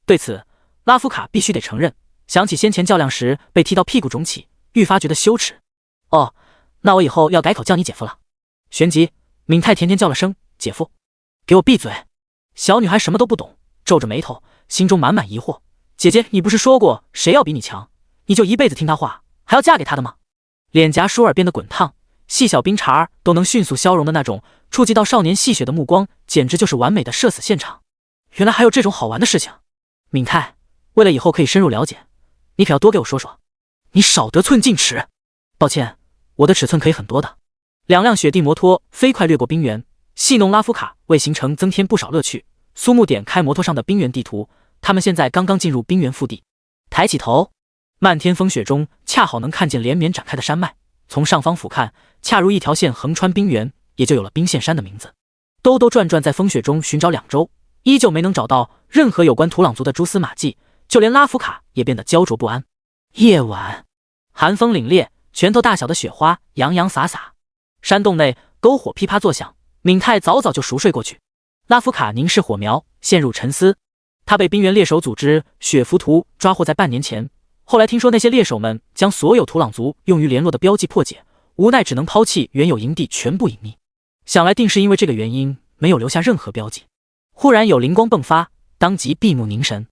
对此，拉夫卡必须得承认，想起先前较量时被踢到屁股肿起，愈发觉得羞耻。哦，那我以后要改口叫你姐夫了。旋即，敏泰甜甜叫了声姐夫。给我闭嘴！小女孩什么都不懂，皱着眉头，心中满满疑惑。姐姐，你不是说过谁要比你强，你就一辈子听他话，还要嫁给他的吗？脸颊舒尔变得滚烫，细小冰碴都能迅速消融的那种，触及到少年戏谑的目光，简直就是完美的社死现场。原来还有这种好玩的事情。敏泰，为了以后可以深入了解，你可要多给我说说。你少得寸进尺。抱歉，我的尺寸可以很多的。2辆雪地摩托飞快掠过冰原，戏弄拉夫卡为行程增添不少乐趣。苏木点开摩托上的冰原地图，他们现在刚刚进入冰原腹地。抬起头，漫天风雪中恰好能看见连绵展开的山脉，从上方俯瞰，恰如一条线横穿冰原，也就有了冰线山的名字。兜兜转转在风雪中寻找2周，依旧没能找到任何有关土朗族的蛛丝马迹，就连拉夫卡也变得焦灼不安。夜晚，寒风凛冽，拳头大小的雪花洋洋洒洒，山洞内篝火噼啪作响。敏泰早早就熟睡过去。拉夫卡凝视火苗，陷入沉思。他被冰原猎手组织雪浮图抓获在半年前，后来听说那些猎手们将所有土朗族用于联络的标记破解，无奈只能抛弃原有营地，全部隐匿。想来定是因为这个原因，没有留下任何标记。忽然有灵光迸发，当即闭目凝神。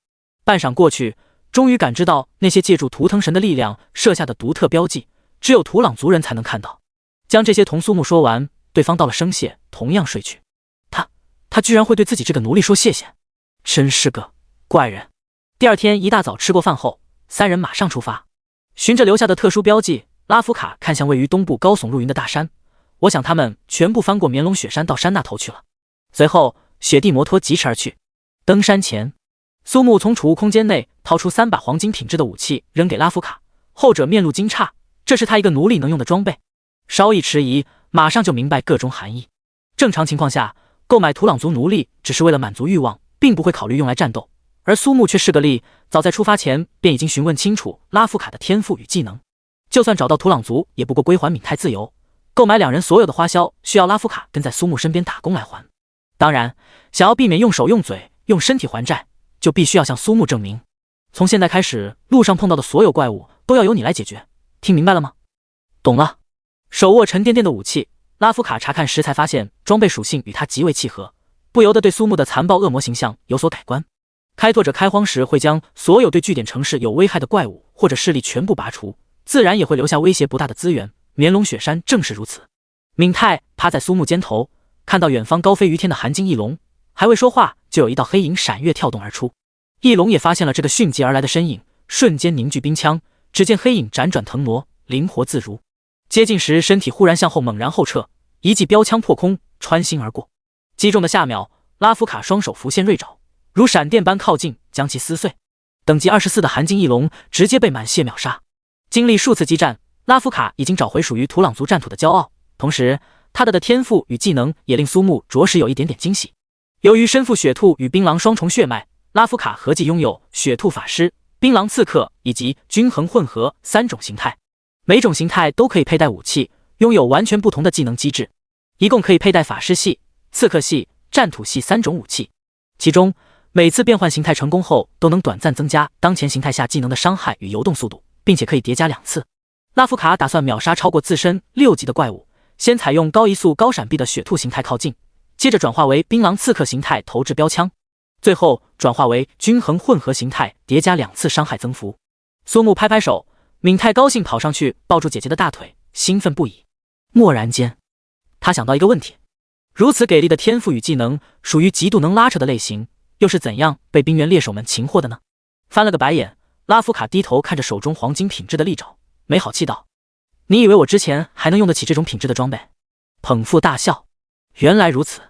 半晌过去，终于感知到那些借助图腾神的力量设下的独特标记，只有土朗族人才能看到。将这些同苏木说完，对方道了声谢，同样睡去。他居然会对自己这个奴隶说谢谢，真是个怪人。第二天一大早吃过饭后，3人马上出发。循着留下的特殊标记，拉夫卡看向位于东部高耸入云的大山。我想他们全部翻过绵龙雪山到山那头去了。随后雪地摩托疾驰而去。登山前，苏木从储物空间内掏出3把黄金品质的武器扔给拉夫卡，后者面露惊诧，这是他一个奴隶能用的装备。稍一迟疑，马上就明白个中含义。正常情况下，购买土朗族奴隶只是为了满足欲望，并不会考虑用来战斗，而苏木却是个例，早在出发前便已经询问清楚拉夫卡的天赋与技能。就算找到土朗族，也不过归还敏泰自由。购买2人所有的花销，需要拉夫卡跟在苏木身边打工来还。当然，想要避免用手用嘴用身体还债，就必须要向苏木证明。从现在开始，路上碰到的所有怪物都要由你来解决，听明白了吗？懂了。手握沉甸甸的武器，拉夫卡查看时才发现装备属性与他极为契合，不由得对苏木的残暴恶魔形象有所改观。开拓者开荒时会将所有对据点城市有危害的怪物或者势力全部拔除，自然也会留下威胁不大的资源。绵龙雪山正是如此。敏泰趴在苏木肩头，看到远方高飞于天的寒金翼龙，还未说话，就有一道黑影闪跃跳动而出。翼龙也发现了这个迅疾而来的身影，瞬间凝聚冰枪，只见黑影辗转腾挪，灵活自如。接近时，身体忽然向后猛然后撤，一记标枪破空，穿心而过。击中的下秒，拉夫卡双手浮现锐爪，如闪电般靠近，将其撕碎。等级24的寒金翼龙直接被满血秒杀。经历数次激战，拉夫卡已经找回属于土朗族战土的骄傲，同时他的天赋与技能也令苏木着实有一点点惊喜。由于身负雪兔与槟榔双重血脉，拉夫卡合计拥有雪兔法师、槟榔刺客以及均衡混合3种形态，每种形态都可以佩戴武器，拥有完全不同的技能机制，一共可以佩戴法师系、刺客系、战土系3种武器。其中每次变换形态成功后，都能短暂增加当前形态下技能的伤害与游动速度，并且可以叠加2次。拉夫卡打算秒杀超过自身6级的怪物，先采用高移速高闪避的雪兔形态靠近，接着转化为槟榔刺客形态投掷标枪，最后转化为均衡混合形态叠加2次伤害增幅。苏木拍拍手，敏泰高兴跑上去抱住姐姐的大腿，兴奋不已。蓦然间，他想到一个问题：如此给力的天赋与技能，属于极度能拉扯的类型，又是怎样被冰原猎手们擒获的呢？翻了个白眼，拉夫卡低头看着手中黄金品质的利爪，没好气道：你以为我之前还能用得起这种品质的装备？捧腹大笑，原来如此。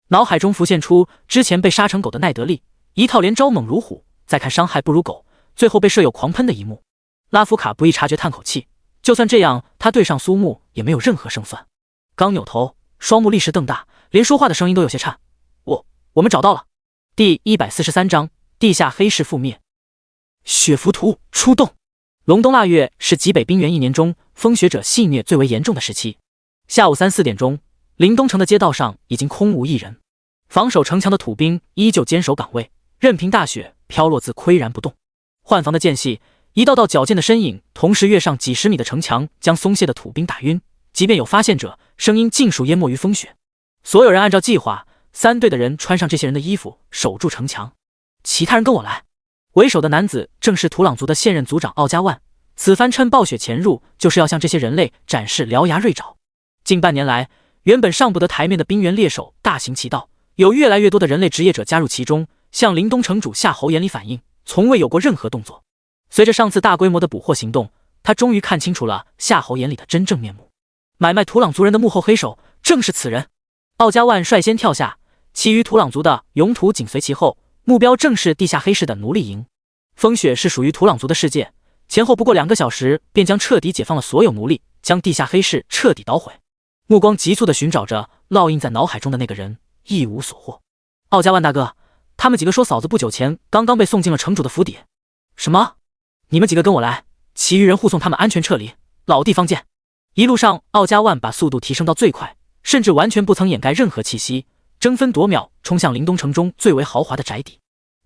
脑海中浮现出之前被杀成狗的奈德利，一套连招猛如虎，再看伤害不如狗，最后被舍友狂喷的一幕。拉夫卡不易察觉，叹口气，就算这样，他对上苏木也没有任何胜算。刚扭头，双目立时瞪大，连说话的声音都有些颤。我们找到了。第143章地下黑市覆灭。雪浮图出动。隆冬腊月是极北冰原1年中风雪者戏虐最为严重的时期。下午3、4点钟，临冬城的街道上已经空无一人，防守城墙的土兵依旧坚守岗位，任凭大雪飘落自岿然不动。换防的间隙，一道道矫健的身影同时跃上几十米的城墙，将松懈的土兵打晕。即便有发现者，声音尽数淹没于风雪。所有人按照计划，3队的人穿上这些人的衣服，守住城墙。其他人跟我来。为首的男子正是土朗族的现任族长奥加万，此番趁暴雪潜入，就是要向这些人类展示獠牙锐爪。近半年来，原本上不得台面的冰原猎手大行其道，有越来越多的人类职业者加入其中，向林东城主夏侯眼里反映，从未有过任何动作。随着上次大规模的捕获行动，他终于看清楚了夏侯眼里的真正面目。买卖土朗族人的幕后黑手正是此人。奥加万率先跳下，其余土朗族的勇土紧随其后，目标正是地下黑市的奴隶营。风雪是属于土朗族的世界，前后不过2个小时便将彻底解放了所有奴隶，将地下黑市彻底捣毁。目光急促地寻找着烙印在脑海中的那个人，一无所获。奥加万大哥，他们几个说嫂子不久前刚刚被送进了城主的府邸。什么？你们几个跟我来，其余人护送他们安全撤离，老地方见。一路上，奥加万把速度提升到最快，甚至完全不曾掩盖任何气息，争分夺秒冲向林东城中最为豪华的宅邸。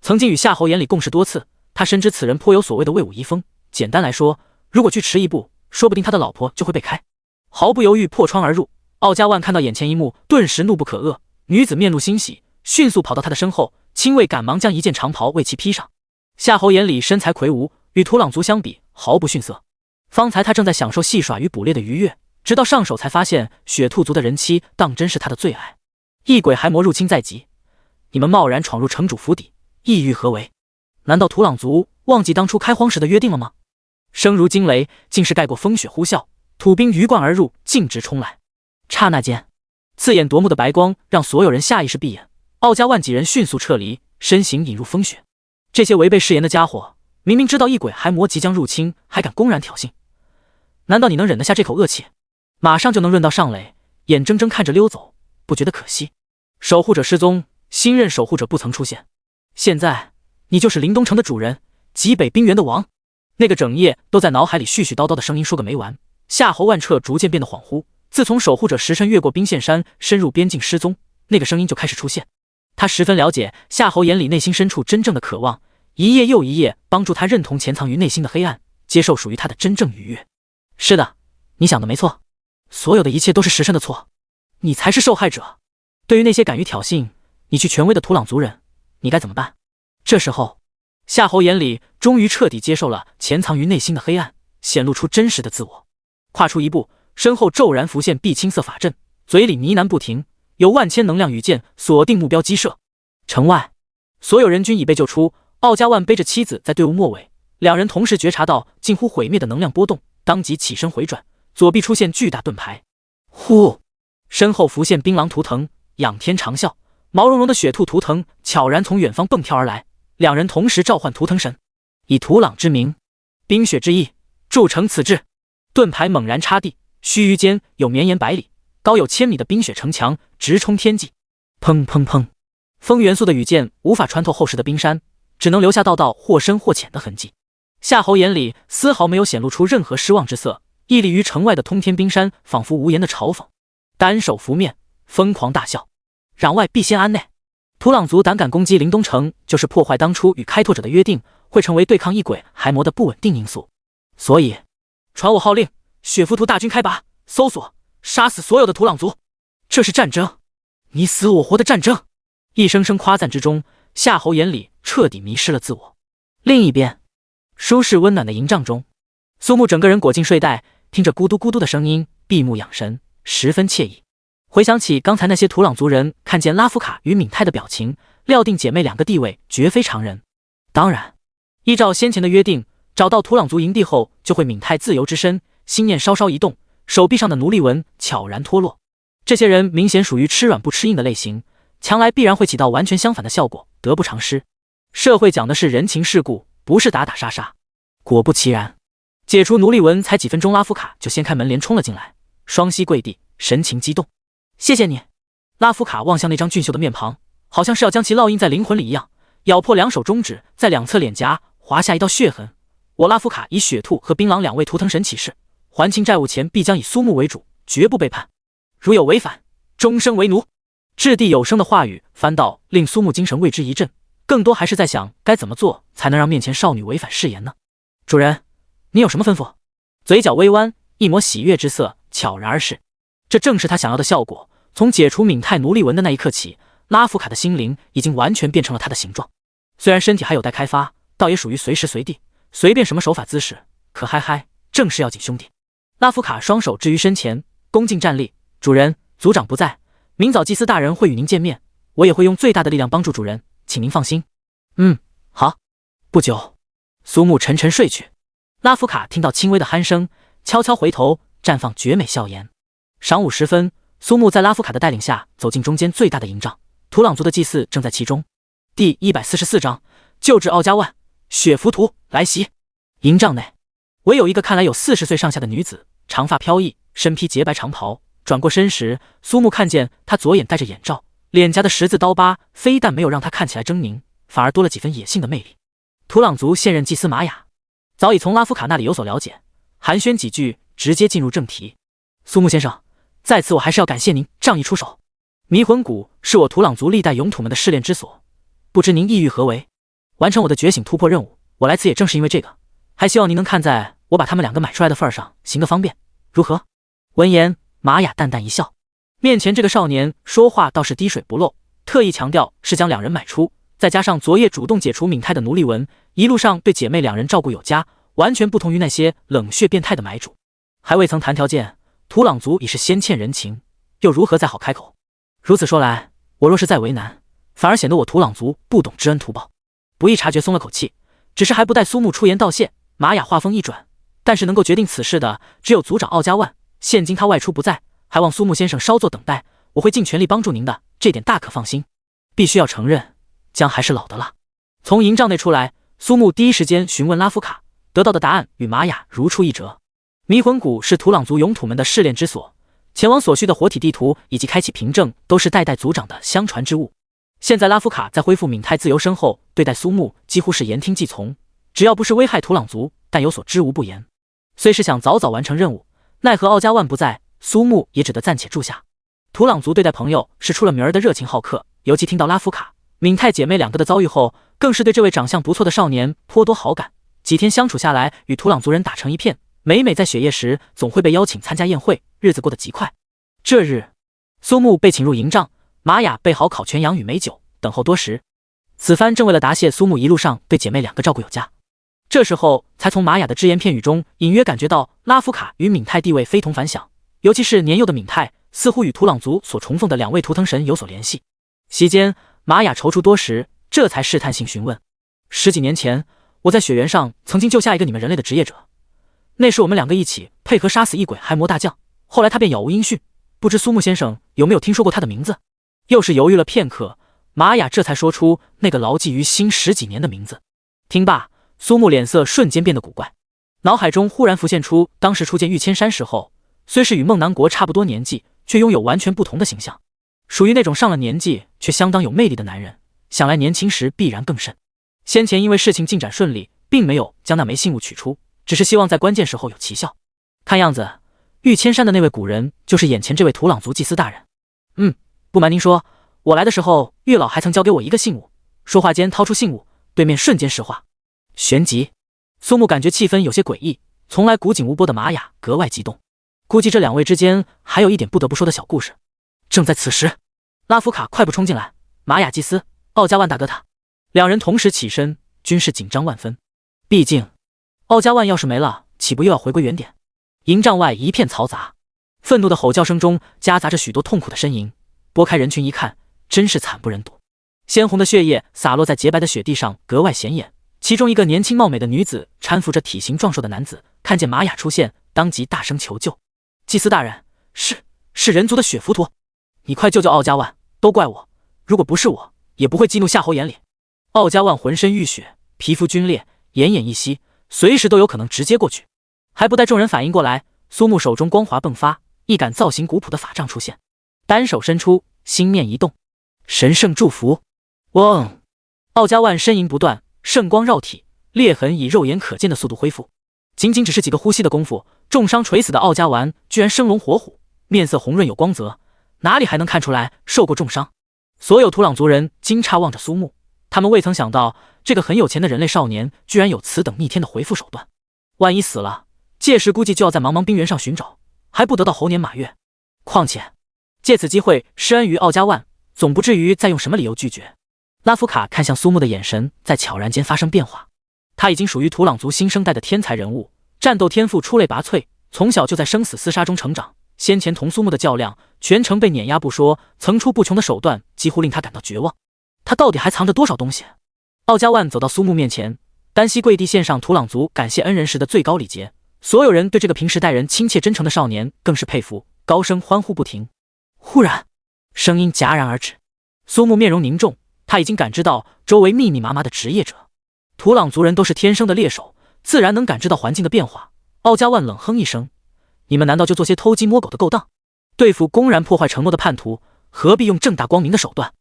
曾经与夏侯眼里共事多次，他深知此人颇有所谓的魏武遗风。简单来说，如果去迟一步，说不定他的老婆就会被开。毫不犹豫破窗而入，奥加万看到眼前一幕，顿时怒不可遏。女子面露欣喜，迅速跑到他的身后，亲卫赶忙将一件长袍为其披上。夏侯眼里身材魁梧，与土朗族相比毫不逊色。方才他正在享受戏耍与捕猎的愉悦，直到上手才发现雪兔族的人妻当真是他的最爱。异鬼还魔入侵在即，你们贸然闯入城主府邸，意欲何为？难道土朗族忘记当初开荒时的约定了吗？声如惊雷，竟是盖过风雪呼啸，土兵鱼贯而入，径直冲来。刹那间，刺眼夺目的白光让所有人下意识闭眼。奥加万几人迅速撤离，身形引入风雪。这些违背誓言的家伙，明明知道异鬼还魔即将入侵，还敢公然挑衅。难道你能忍得下这口恶气？马上就能论到上垒，眼睁睁看着溜走，不觉得可惜？守护者失踪，新任守护者不曾出现，现在你就是林东城的主人，极北冰原的王。那个整夜都在脑海里絮絮叨叨的声音说个没完。夏侯万彻逐渐变得恍惚，自从守护者时辰越过冰线山，深入边境失踪，那个声音就开始出现。他十分了解夏侯眼里内心深处真正的渴望，一夜又一夜帮助他认同潜藏于内心的黑暗，接受属于他的真正愉悦。是的，你想的没错，所有的一切都是时辰的错，你才是受害者。对于那些敢于挑衅你去权威的土朗族人，你该怎么办？这时候，夏侯眼里终于彻底接受了潜藏于内心的黑暗，显露出真实的自我。跨出一步，身后骤然浮现碧青色法阵，嘴里呢喃不停，有万千能量羽箭锁定目标击射。城外，所有人均已被救出，奥加万背着妻子在队伍末尾，两人同时觉察到近乎毁灭的能量波动，当即起身回转，左臂出现巨大盾牌。呼！身后浮现槟榔图腾，仰天长啸，毛茸茸的雪兔图腾悄然从远方蹦跳而来，两人同时召唤图腾神，以土朗之名，冰雪之意，铸成此志。盾牌猛然插地，须臾间有绵延100里、高有1000米的冰雪城墙直冲天际。砰砰砰！风元素的羽箭无法穿透厚实的冰山，只能留下道道或深或浅的痕迹。夏侯眼里丝毫没有显露出任何失望之色，屹立于城外的通天冰山仿佛无言的嘲讽，单手拂面，疯狂大笑：“攘外必先安内！”土朗族胆敢攻击林东城，就是破坏当初与开拓者的约定，会成为对抗异鬼骸魔的不稳定因素。所以，传我号令，雪浮屠大军开拔，搜索，杀死所有的土朗族。这是战争，你死我活的战争！一声声夸赞之中，夏侯眼里彻底迷失了自我。另一边，舒适温暖的营帐中，苏木整个人裹进睡袋，听着咕嘟咕嘟的声音，闭目养神，十分惬意。回想起刚才那些土朗族人看见拉夫卡与敏泰的表情，料定姐妹两个地位绝非常人。当然，依照先前的约定，找到土朗族营地后，就会敏泰自由之身。心念稍稍一动，手臂上的奴隶纹悄然脱落。这些人明显属于吃软不吃硬的类型，强来必然会起到完全相反的效果，得不偿失。社会讲的是人情世故，不是打打杀杀。果不其然，解除奴隶纹才几分钟，拉夫卡就掀开门帘冲了进来，双膝跪地，神情激动。谢谢你。拉夫卡望向那张俊秀的面庞，好像是要将其烙印在灵魂里一样，咬破两手中指，在两侧脸颊划下一道血痕。我拉夫卡以雪兔和槟榔两位图腾神起誓，还清债务前必将以苏木为主，绝不背叛。如有违反，终生为奴。掷地有声的话语翻到令苏木精神为之一振，更多还是在想该怎么做才能让面前少女违反誓言呢？主人，你有什么吩咐？嘴角微弯，一抹喜悦之色悄然而逝。这正是他想要的效果。从解除敏泰奴隶纹的那一刻起，拉夫卡的心灵已经完全变成了他的形状。虽然身体还有待开发，倒也属于随时随地随便什么手法姿势，可嗨嗨，正是要紧兄弟。拉夫卡双手置于身前，恭敬站立。主人，族长不在，明早祭司大人会与您见面，我也会用最大的力量帮助主人，请您放心，好。不久，苏木沉沉睡去。拉夫卡听到轻微的鼾声，悄悄回头，绽放绝美笑颜。晌午时分，苏木在拉夫卡的带领下走进中间最大的营帐，土朗族的祭祀正在其中。第144章，救治奥加万，血浮屠来袭。营帐内，唯有一个看来有40岁上下的女子，长发飘逸，身披洁白长袍。转过身时，苏木看见她左眼戴着眼罩，脸颊的十字刀疤非但没有让她看起来狰狞，反而多了几分野性的魅力。土朗族现任祭司玛雅早已从拉夫卡那里有所了解，寒暄几句，直接进入正题。苏木先生，在此我还是要感谢您仗义出手。迷魂谷是我土朗族历代勇土们的试炼之所，不知您意欲何为？完成我的觉醒突破任务，我来此也正是因为这个，还希望您能看在我把他们两个买出来的份上，行个方便，如何？闻言，玛雅淡淡一笑，面前这个少年说话倒是滴水不漏，特意强调是将两人买出。再加上昨夜主动解除敏泰的奴隶纹，一路上对姐妹两人照顾有加，完全不同于那些冷血变态的买主。还未曾谈条件，土朗族已是先欠人情，又如何再好开口？如此说来，我若是再为难，反而显得我土朗族不懂知恩图报。不易察觉松了口气，只是还不待苏木出言道谢，玛雅话锋一转，但是能够决定此事的只有族长奥加万，现今他外出不在，还望苏木先生稍作等待，我会尽全力帮助您的，这点大可放心。必须要承认，姜还是老的辣。从营帐内出来，苏木第一时间询问拉夫卡，得到的答案与玛雅如出一辙。迷魂谷是土朗族勇土们的试炼之所，前往所需的活体地图以及开启凭证都是代代族长的相传之物。现在拉夫卡在恢复敏泰自由身后，对待苏木几乎是言听计从，只要不是危害土朗族，但有所知无不言。虽是想早早完成任务，奈何奥加万不在，苏木也只得暂且住下。土朗族对待朋友是出了名儿的热情好客，尤其听到拉夫卡、敏泰姐妹两个的遭遇后，更是对这位长相不错的少年颇多好感。几天相处下来，与土朗族人打成一片，每每在雪夜时总会被邀请参加宴会，日子过得极快。这日，苏木被请入营帐，玛雅备好烤全羊与美酒，等候多时。此番正为了答谢苏木一路上对姐妹两个照顾有加。这时候才从玛雅的只言片语中隐约感觉到拉夫卡与敏泰地位非同凡响，尤其是年幼的敏泰似乎与土朗族所崇奉的两位图腾神有所联系。席间，玛雅踌躇多时，这才试探性询问：10几年前，我在雪原上曾经救下一个你们人类的职业者，那时我们两个一起配合杀死异鬼骸魔大将，后来他便杳无音讯，不知苏木先生有没有听说过他的名字？又是犹豫了片刻，玛雅这才说出那个牢记于心10几年的名字。听罢，苏木脸色瞬间变得古怪，脑海中忽然浮现出当时初见玉千山时候，虽是与孟南国差不多年纪，却拥有完全不同的形象，属于那种上了年纪却相当有魅力的男人，想来年轻时必然更甚。先前因为事情进展顺利，并没有将那枚信物取出，只是希望在关键时候有奇效。看样子，玉千山的那位古人就是眼前这位土朗族祭司大人。不瞒您说，我来的时候，玉老还曾交给我一个信物。说话间掏出信物，对面瞬间石化。旋即，苏木感觉气氛有些诡异，从来古井无波的玛雅格外激动。估计这两位之间还有一点不得不说的小故事。正在此时，拉夫卡快步冲进来，玛雅祭司，奥加万大哥他。两人同时起身，均是紧张万分。毕竟，奥加万要是没了，岂不又要回归原点？营帐外一片嘈杂，愤怒的吼叫声中夹杂着许多痛苦的呻吟。拨开人群一看，真是惨不忍睹。鲜红的血液洒落在洁白的雪地上，格外显眼。其中一个年轻貌美的女子搀扶着体型壮硕的男子，看见玛雅出现，当即大声求救：“祭司大人，是人族的血浮屠，你快救救奥加万！都怪我，如果不是我，也不会激怒夏侯眼里。”奥加万浑身浴血，皮肤皲裂，奄奄一息，随时都有可能直接过去。还不待众人反应过来，苏木手中光华迸发，一杆造型古朴的法杖出现，单手伸出，心念一动，神圣祝福。嗡！奥加万呻吟不断，圣光绕体，裂痕以肉眼可见的速度恢复。仅仅只是几个呼吸的功夫，重伤垂死的奥加万居然生龙活虎，面色红润有光泽，哪里还能看出来受过重伤？所有土朗族人惊诧望着苏木，他们未曾想到这个很有钱的人类少年居然有此等逆天的回复手段。万一死了，届时估计就要在茫茫冰原上寻找，还不得到猴年马月。况且借此机会施恩于奥加万，总不至于再用什么理由拒绝。拉夫卡看向苏木的眼神在悄然间发生变化，他已经属于土朗族新生代的天才人物，战斗天赋出类拔萃，从小就在生死厮杀中成长。先前同苏木的较量，全程被碾压不说，层出不穷的手段几乎令他感到绝望。他到底还藏着多少东西？傲家万走到苏木面前，单膝跪地献上土朗族感谢恩人时的最高礼节。所有人对这个平时待人亲切真诚的少年更是佩服，高声欢呼不停。忽然，声音戛然而止。苏木面容凝重，他已经感知到周围密密麻麻的职业者。土朗族人都是天生的猎手，自然能感知到环境的变化。傲家万冷哼一声：“你们难道就做些偷鸡摸狗的勾当？对付公然破坏承诺的叛徒，何必用正大光明的手段？”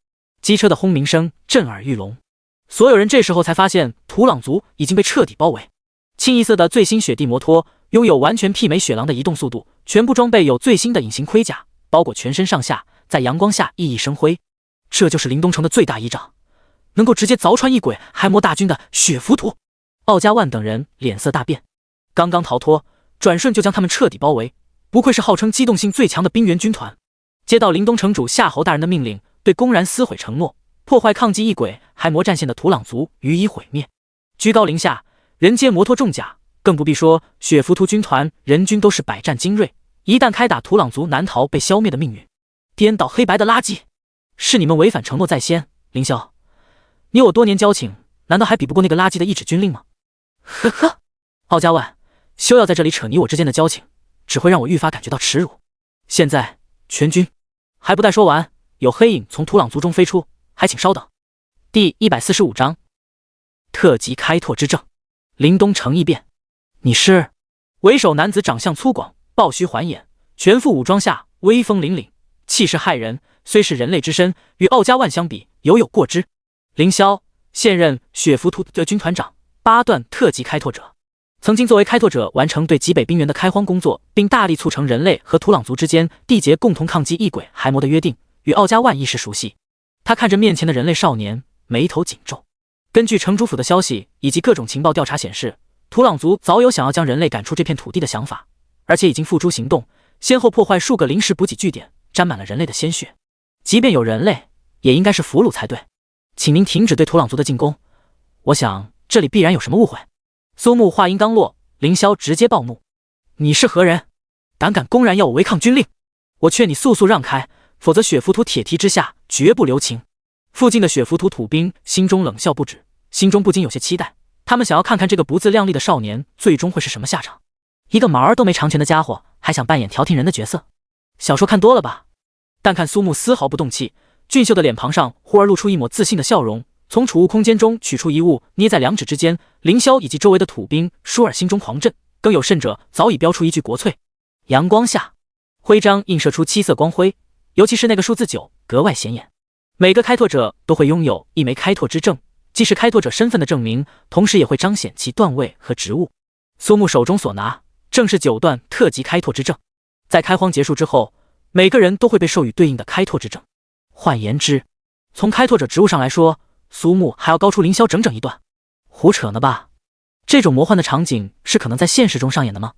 机车的轰鸣声震耳欲聋。所有人这时候才发现，土朗族已经被彻底包围。清一色的最新雪地摩托，拥有完全媲美雪狼的移动速度，全部装备有最新的隐形盔甲，包裹全身上下，在阳光下熠熠生辉。这就是林东城的最大依仗，能够直接凿穿异鬼骸魔大军的血浮屠。傲家万等人脸色大变，刚刚逃脱，转瞬就将他们彻底包围，不愧是号称机动性最强的冰原军团。接到林东城主夏侯大人的命令，对公然撕毁承诺、破坏抗击异鬼骸魔战线的土朗族予以毁灭。居高临下，人皆摩托重甲，更不必说血浮屠军团人均都是百战精锐，一旦开打，土朗族难逃被消灭的命运。颠倒黑白的垃圾，是你们违反承诺在先。凌霄，你我多年交情，难道还比不过那个垃圾的一指军令吗？呵呵，傲家万，休要在这里扯你我之间的交情，只会让我愈发感觉到耻辱。现在全军。还不待说完，有黑影从土朗族中飞出，还请稍等。第145章特级开拓之证。林东城一变，你是？为首男子长相粗犷，抱须环眼，全副武装下威风凛凛，气势骇人，虽是人类之身，与傲家万相比犹有过之。凌霄，现任血浮屠的军团长，8段特级开拓者，曾经作为开拓者完成对极北冰原的开荒工作，并大力促成人类和土朗族之间缔结共同抗击异鬼骸魔的约定，与傲家万一时熟悉。他看着面前的人类少年，眉头紧皱。根据城主府的消息以及各种情报调查显示，土朗族早有想要将人类赶出这片土地的想法，而且已经付诸行动，先后破坏数个临时补给据点，沾满了人类的鲜血。即便有人类，也应该是俘虏才对。请您停止对土朗族的进攻，我想这里必然有什么误会。苏木话音刚落，凌霄直接暴怒：“你是何人？胆敢公然要我违抗军令？我劝你速速让开，否则血浮屠铁蹄之下绝不留情。”附近的血浮屠土兵心中冷笑不止，心中不禁有些期待，他们想要看看这个不自量力的少年最终会是什么下场。一个毛儿都没长全的家伙，还想扮演调停人的角色，小说看多了吧？但看苏木丝毫不动气，俊秀的脸庞上忽而露出一抹自信的笑容，从储物空间中取出一物，捏在2指之间。凌霄以及周围的土兵舒尔心中狂震，更有甚者早已标出一句国粹。阳光下，徽章映射出7色光辉，尤其是那个数字9格外显眼。每个开拓者都会拥有一枚开拓之证，既是开拓者身份的证明，同时也会彰显其段位和职务。苏木手中所拿正是9段特级开拓之证，在开荒结束之后，每个人都会被授予对应的开拓之证。换言之，从开拓者职务上来说，苏木还要高出凌霄整整一段。胡扯呢吧？这种魔幻的场景是可能在现实中上演的吗？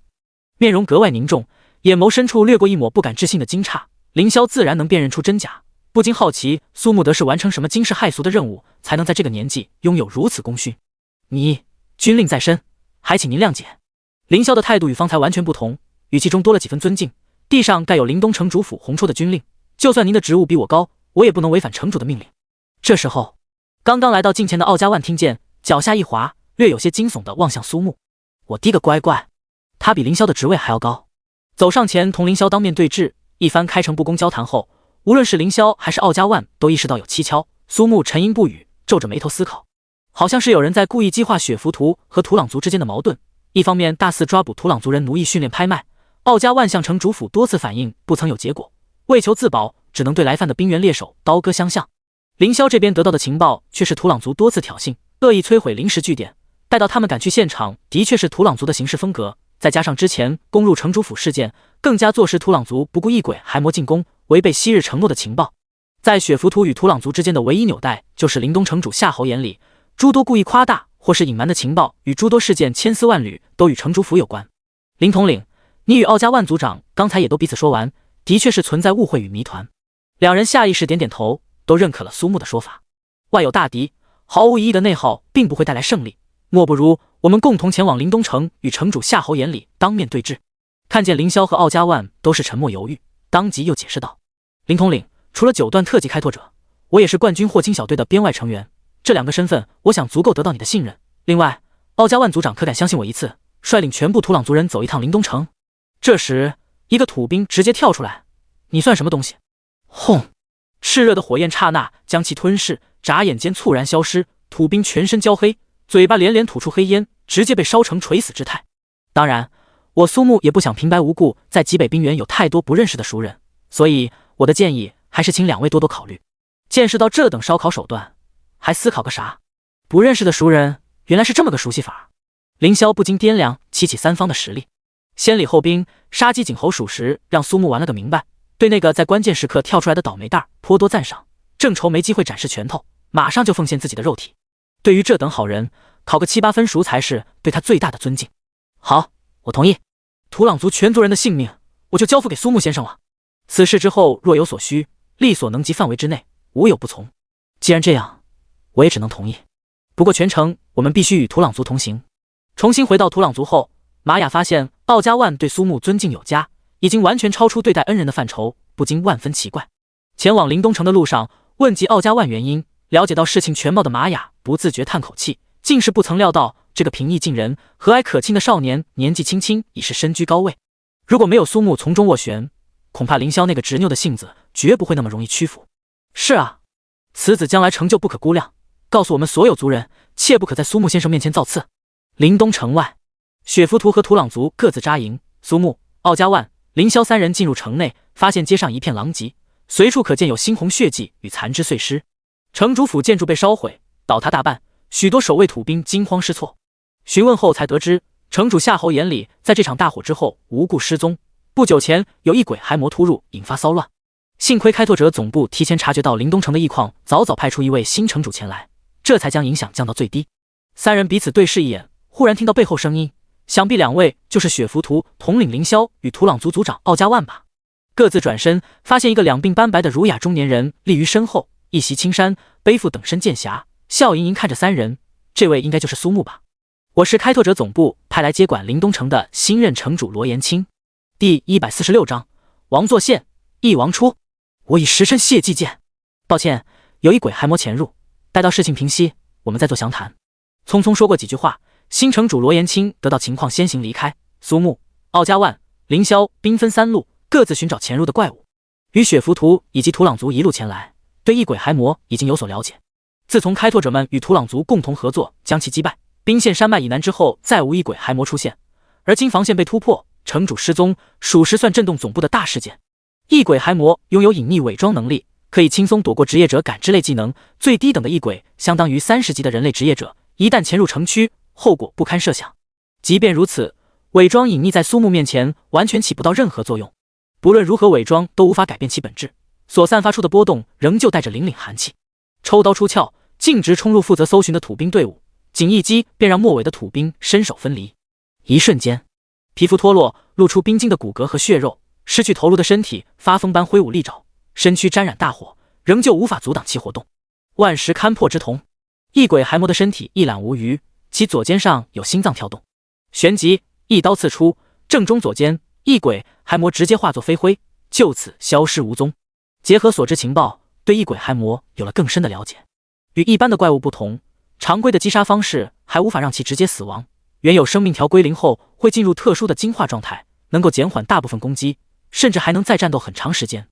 面容格外凝重，眼眸深处掠过一抹不敢置信的惊诧。凌霄自然能辨认出真假，不禁好奇苏木德是完成什么惊世骇俗的任务，才能在这个年纪拥有如此功勋。你军令在身，还请您谅解。凌霄的态度与方才完全不同，语气中多了几分尊敬。地上盖有林东城主府红戳的军令，就算您的职务比我高，我也不能违反城主的命令。这时候，刚刚来到近前的傲家万听见，脚下一滑，略有些惊悚地望向苏木。我的个乖乖，他比凌霄的职位还要高。走上前同凌霄当面对质，一番开诚布公交谈后，无论是凌霄还是傲家万都意识到有蹊跷。苏木沉吟不语，皱着眉头思考，好像是有人在故意激化血浮屠和土朗族之间的矛盾。一方面大肆抓捕土朗族人奴役训练拍卖，傲家万向城主府多次反映不曾有结果，为求自保，只能对来犯的冰原猎手刀割相向。凌霄这边得到的情报却是土朗族多次挑衅，恶意摧毁临时据点，待到他们赶去现场，的确是土朗族的行事风格，再加上之前攻入城主府事件，更加坐实土朗族不顾异鬼骸魔进攻，违背昔日承诺的情报。在血浮屠与土朗族之间的唯一纽带，就是林东城主夏侯眼里，诸多故意夸大或是隐瞒的情报与诸多事件千丝万缕都与城主府有关。林统领，你与傲家万族长刚才也都彼此说完，的确是存在误会与谜团。两人下意识点点头，都认可了苏木的说法。外有大敌，毫无意义的内耗并不会带来胜利，莫不如我们共同前往林东城，与城主夏侯眼里当面对质。看见凌霄和傲家万都是沉默犹豫，当即又解释道：林统领，除了9段特级开拓者，我也是冠军霍青小队的编外成员，这2个身份，我想足够得到你的信任。另外，奥加万族长可敢相信我一次，率领全部土朗族人走一趟灵东城？”这时，一个土兵直接跳出来：“你算什么东西？”轰！炽热的火焰刹那将其吞噬，眨眼间猝然消失。土兵全身焦黑，嘴巴连连吐出黑烟，直接被烧成垂死之态。当然，我苏木也不想平白无故在极北冰原有太多不认识的熟人，所以我的建议还是请2位多多考虑。见识到这等烧烤手段，还思考个啥？不认识的熟人，原来是这么个熟悉法。凌霄不禁掂量七起三方的实力，先礼后兵，杀鸡儆猴，属实让苏木玩了个明白。对那个在关键时刻跳出来的倒霉蛋颇多赞赏，正愁没机会展示拳头，马上就奉献自己的肉体。对于这等好人，考个7、8分熟才是对他最大的尊敬。好，我同意。土朗族全族人的性命，我就交付给苏木先生了。此事之后若有所需，力所能及范围之内，无有不从。既然这样，我也只能同意。不过全程我们必须与土朗族同行。重新回到土朗族后，玛雅发现奥加万对苏木尊敬有加，已经完全超出对待恩人的范畴，不禁万分奇怪。前往灵东城的路上，问及奥加万原因，了解到事情全貌的玛雅不自觉叹口气，竟是不曾料到这个平易近人、和蔼可亲的少年，年纪轻轻已是身居高位。如果没有苏木从中斡旋，恐怕凌霄那个执拗的性子绝不会那么容易屈服。是啊，此子将来成就不可估量，告诉我们所有族人，切不可在苏木先生面前造次。灵东城外，雪浮屠和土朗族各自扎营，苏木、奥加万、凌霄3人进入城内，发现街上一片狼藉，随处可见有猩红血迹与残肢碎尸。城主府建筑被烧毁，倒塌大半，许多守卫土兵惊慌失措。询问后才得知，城主夏侯眼里在这场大火之后无故失踪。不久前有异鬼骸魔突入，引发骚乱。幸亏开拓者总部提前察觉到灵东城的异况，早早派出一位新城主前来，这才将影响降到最低。3人彼此对视一眼，忽然听到背后声音，想必2位就是雪浮屠统领凌霄与土朗族族长奥加万吧。各自转身，发现一个两鬓斑白的儒雅中年人立于身后，一袭青衫，背负等身剑匣，笑盈盈看着3人。这位应该就是苏木吧？我是开拓者总部派来接管灵东城的新任城主罗延清。第146章，王座现，一王出。我已时辰谢祭见。抱歉，有一鬼骸魔潜入，待到事情平息，我们再做详谈。匆匆说过几句话，新城主罗延清得到情况先行离开。苏木、奥加万、凌霄兵分3路，各自寻找潜入的怪物。与雪浮屠以及土朗族一路前来，对异鬼骸魔已经有所了解。自从开拓者们与土朗族共同合作，将其击败，兵线山脉以南之后，再无异鬼骸魔出现。而今防线被突破，城主失踪，属实算震动总部的大事件。异鬼骸魔拥有隐匿伪装能力，可以轻松躲过职业者感知类技能，最低等的异鬼相当于30级的人类职业者，一旦潜入城区，后果不堪设想。即便如此，伪装隐匿在苏木面前完全起不到任何作用，不论如何伪装都无法改变其本质，所散发出的波动仍旧带着凛凛寒气。抽刀出鞘，径直冲入负责搜寻的土兵队伍，仅一击便让末尾的土兵身首分离。一瞬间，皮肤脱落，露出冰晶的骨骼和血肉，失去头颅的身体发疯般挥舞利爪，身躯沾染大火，仍旧无法阻挡其活动。万石勘破之瞳，异鬼骸魔的身体一览无余，其左肩上有心脏跳动。旋即一刀刺出，正中左肩，异鬼骸魔直接化作飞灰，就此消失无踪。结合所知情报，对异鬼骸魔有了更深的了解。与一般的怪物不同，常规的击杀方式还无法让其直接死亡，原有生命条归零后会进入特殊的精化状态，能够减缓大部分攻击，甚至还能再战斗很长时间。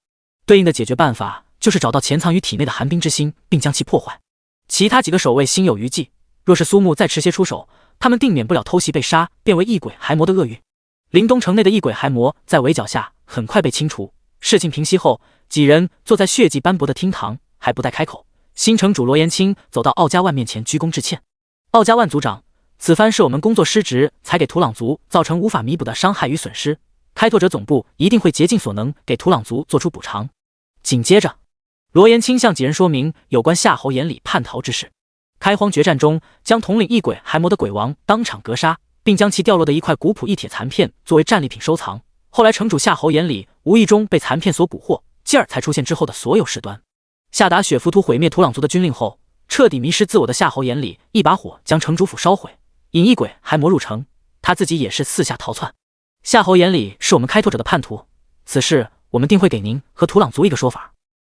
对应的解决办法就是找到潜藏于体内的寒冰之心，并将其破坏。其他几个守卫心有余悸，若是苏木再迟些出手，他们定免不了偷袭被杀，变为异鬼骸魔的厄运。灵东城内的异鬼骸魔在围剿下很快被清除。事情平息后，几人坐在血迹斑驳的厅堂，还不待开口，新城主罗延清走到奥加万面前鞠躬致歉。奥加万族长，此番是我们工作失职，才给土朗族造成无法弥补的伤害与损失，开拓者总部一定会竭尽所能给土朗族做出补偿。紧接着，罗延清向几人说明有关夏侯眼里叛逃之事。开荒决战中，将统领异鬼骸魔的鬼王当场格杀，并将其掉落的一块古朴异铁残片作为战利品收藏。后来城主夏侯眼里无意中被残片所捕获，继而才出现之后的所有事端。下达雪浮屠毁灭土朗族的军令后，彻底迷失自我的夏侯眼里一把火将城主府烧毁，引异鬼骸魔入城，他自己也是四下逃窜。夏侯眼里是我们开拓者的叛徒，此事我们定会给您和土朗族一个说法。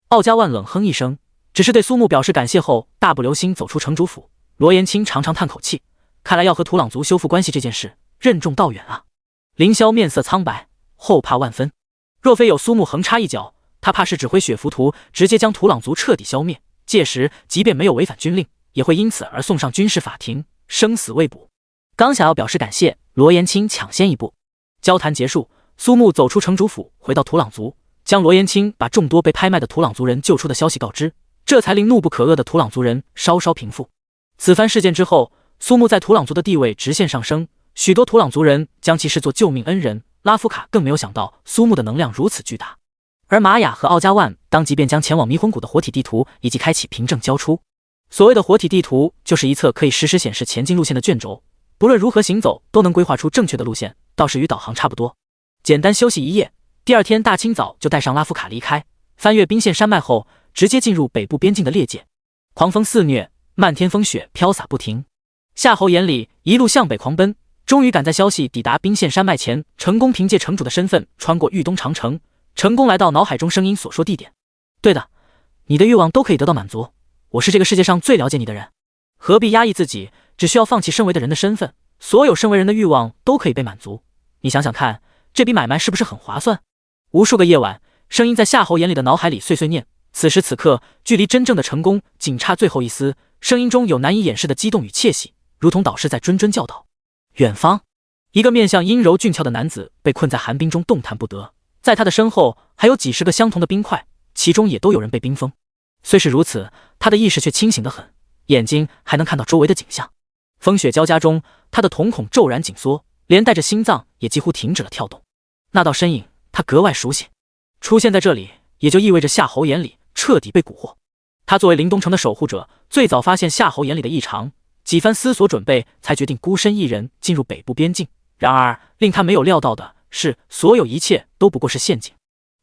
奥加万冷哼一声，只是对苏木表示感谢后，大步流星走出城主府。罗延清长长叹口气，看来要和土朗族修复关系这件事任重道远啊。凌霄面色苍白，后怕万分。若非有苏木横插一脚，他怕是指挥血浮屠直接将土朗族彻底消灭，届时即便没有违反军令，也会因此而送上军事法庭，生死未卜。刚想要表示感谢，罗延清抢先一步。交谈结束，苏木走出城主府，回到土朗族，将罗延清把众多被拍卖的土朗族人救出的消息告知，这才令怒不可遏的土朗族人稍稍平复。此番事件之后，苏木在土朗族的地位直线上升，许多土朗族人将其视作救命恩人。拉夫卡更没有想到苏木的能量如此巨大，而玛雅和奥加万当即便将前往迷魂谷的活体地图以及开启凭证交出。所谓的活体地图，就是一册可以实时显示前进路线的卷轴，不论如何行走都能规划出正确的路线，倒是与导航差不多。简单休息一夜，第二天大清早就带上拉夫卡离开，翻越冰线山脉后，直接进入北部边境的猎界。狂风肆虐，漫天风雪飘洒不停，夏侯眼里一路向北狂奔，终于赶在消息抵达冰线山脉前，成功凭借城主的身份穿过豫东长城，成功来到脑海中声音所说地点。对的，你的欲望都可以得到满足，我是这个世界上最了解你的人，何必压抑自己，只需要放弃身为的人的身份，所有身为人的欲望都可以被满足。你想想看，这笔买卖是不是很划算？无数个夜晚，声音在夏侯眼里的脑海里碎碎念，此时此刻，距离真正的成功仅差最后一丝，声音中有难以掩饰的激动与窃喜，如同导师在谆谆教导。远方，一个面相阴柔俊俏的男子被困在寒冰中动弹不得，在他的身后还有几十个相同的冰块，其中也都有人被冰封。虽是如此，他的意识却清醒得很，眼睛还能看到周围的景象。风雪交加中，他的瞳孔骤然紧缩，连带着心脏也几乎停止了跳动。那道身影他格外熟悉，出现在这里也就意味着夏侯眼里彻底被蛊惑。他作为灵东城的守护者，最早发现夏侯眼里的异常，几番思索准备，才决定孤身一人进入北部边境。然而令他没有料到的是，所有一切都不过是陷阱。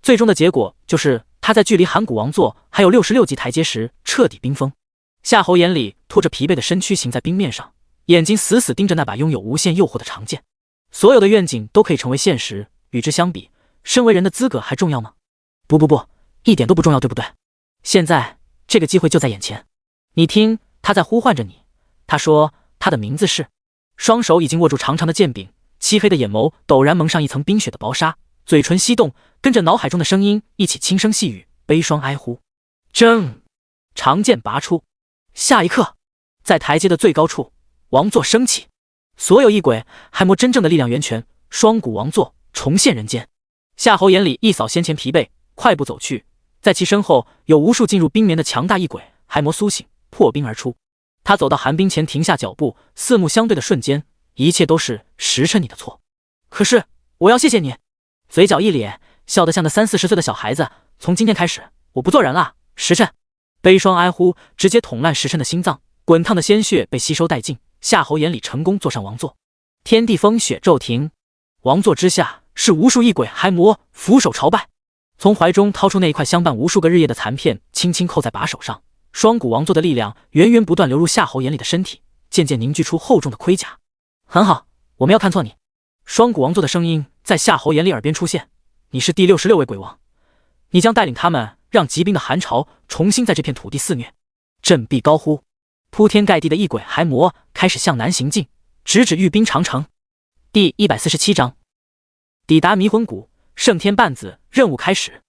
最终的结果就是他在距离函谷王座还有66级台阶时彻底冰封。夏侯眼里拖着疲惫的身躯行在冰面上，眼睛死死盯着那把拥有无限诱惑的长剑。所有的愿景都可以成为现实，与之相比，身为人的资格还重要吗？不，一点都不重要，对不对？现在这个机会就在眼前。你听，他在呼唤着你。他说他的名字是……双手已经握住长长的剑柄，漆黑的眼眸陡然蒙上一层冰雪的薄纱，嘴唇翕动，跟着脑海中的声音一起轻声细语，悲霜哀呼。铮！长剑拔出，下一刻，在台阶的最高处，王座升起，所有异鬼还魔真正的力量源泉，双股王座重现人间。夏侯眼里一扫先前疲惫，快步走去，在其身后有无数进入冰眠的强大异鬼，还魔苏醒，破冰而出。他走到寒冰前停下脚步，四目相对的瞬间，一切都是时辰你的错。可是我要谢谢你。嘴角一咧，笑得像个30-40岁的小孩子。从今天开始，我不做人了。时辰，悲霜哀呼直接捅烂时辰的心脏，滚烫的鲜血被吸收殆尽。夏侯眼里成功坐上王座，天地风雪骤停，王座之下是无数异鬼还魔俯首朝拜。从怀中掏出那一块相伴无数个日夜的残片，轻轻扣在把手上。双股王座的力量源源不断流入夏侯眼里的身体，渐渐凝聚出厚重的盔甲。很好，我没有看错你。双股王座的声音在夏侯眼里耳边出现，你是第66位鬼王，你将带领他们让疾病的寒潮重新在这片土地肆虐。振臂高呼，铺天盖地的异鬼还魔开始向南行进，直指玉冰长城。第147章，抵达迷魂谷，圣天半子任务开始。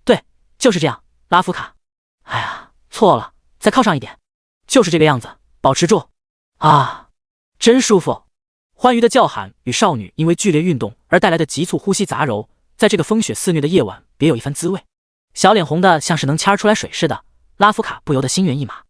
对，就是这样，拉夫卡。哎呀，错了，再靠上一点。就是这个样子，保持住。啊，真舒服。欢愉的叫喊与少女因为剧烈运动而带来的急促呼吸杂糅，在这个风雪肆虐的夜晚别有一番滋味。小脸红的像是能掐出来水似的，拉夫卡不由得心猿意马。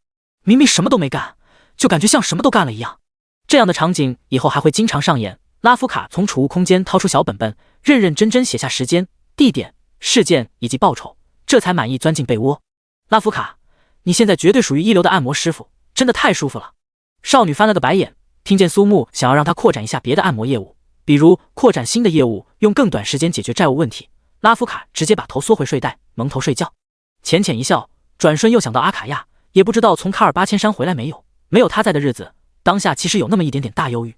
明明什么都没干，就感觉像什么都干了一样。这样的场景以后还会经常上演。拉夫卡从储物空间掏出小本本，认认真真写下时间、地点、事件以及报酬，这才满意钻进被窝。拉夫卡，你现在绝对属于一流的按摩师傅，真的太舒服了。少女翻了个白眼，听见苏木想要让她扩展一下别的按摩业务，比如扩展新的业务，用更短时间解决债务问题。拉夫卡直接把头缩回睡袋，蒙头睡觉，浅浅一笑，转瞬又想到阿卡亚，也不知道从卡尔8000山回来没有。没有他在的日子，当下其实有那么一点点大忧郁。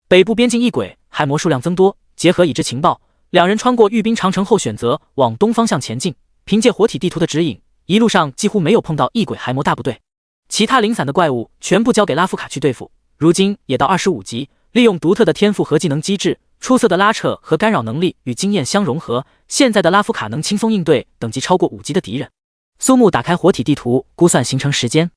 北部边境异鬼还魔数量增多，结合已知情报，两人穿过玉冰长城后选择往东方向前进。凭借活体地图的指引，一路上几乎没有碰到异鬼骸魔大部队，其他零散的怪物全部交给拉夫卡去对付。如今也到25级，利用独特的天赋和技能机制，出色的拉扯和干扰能力与经验相融合，现在的拉夫卡能轻松应对等级超过5级的敌人。苏木打开活体地图，估算行程时间，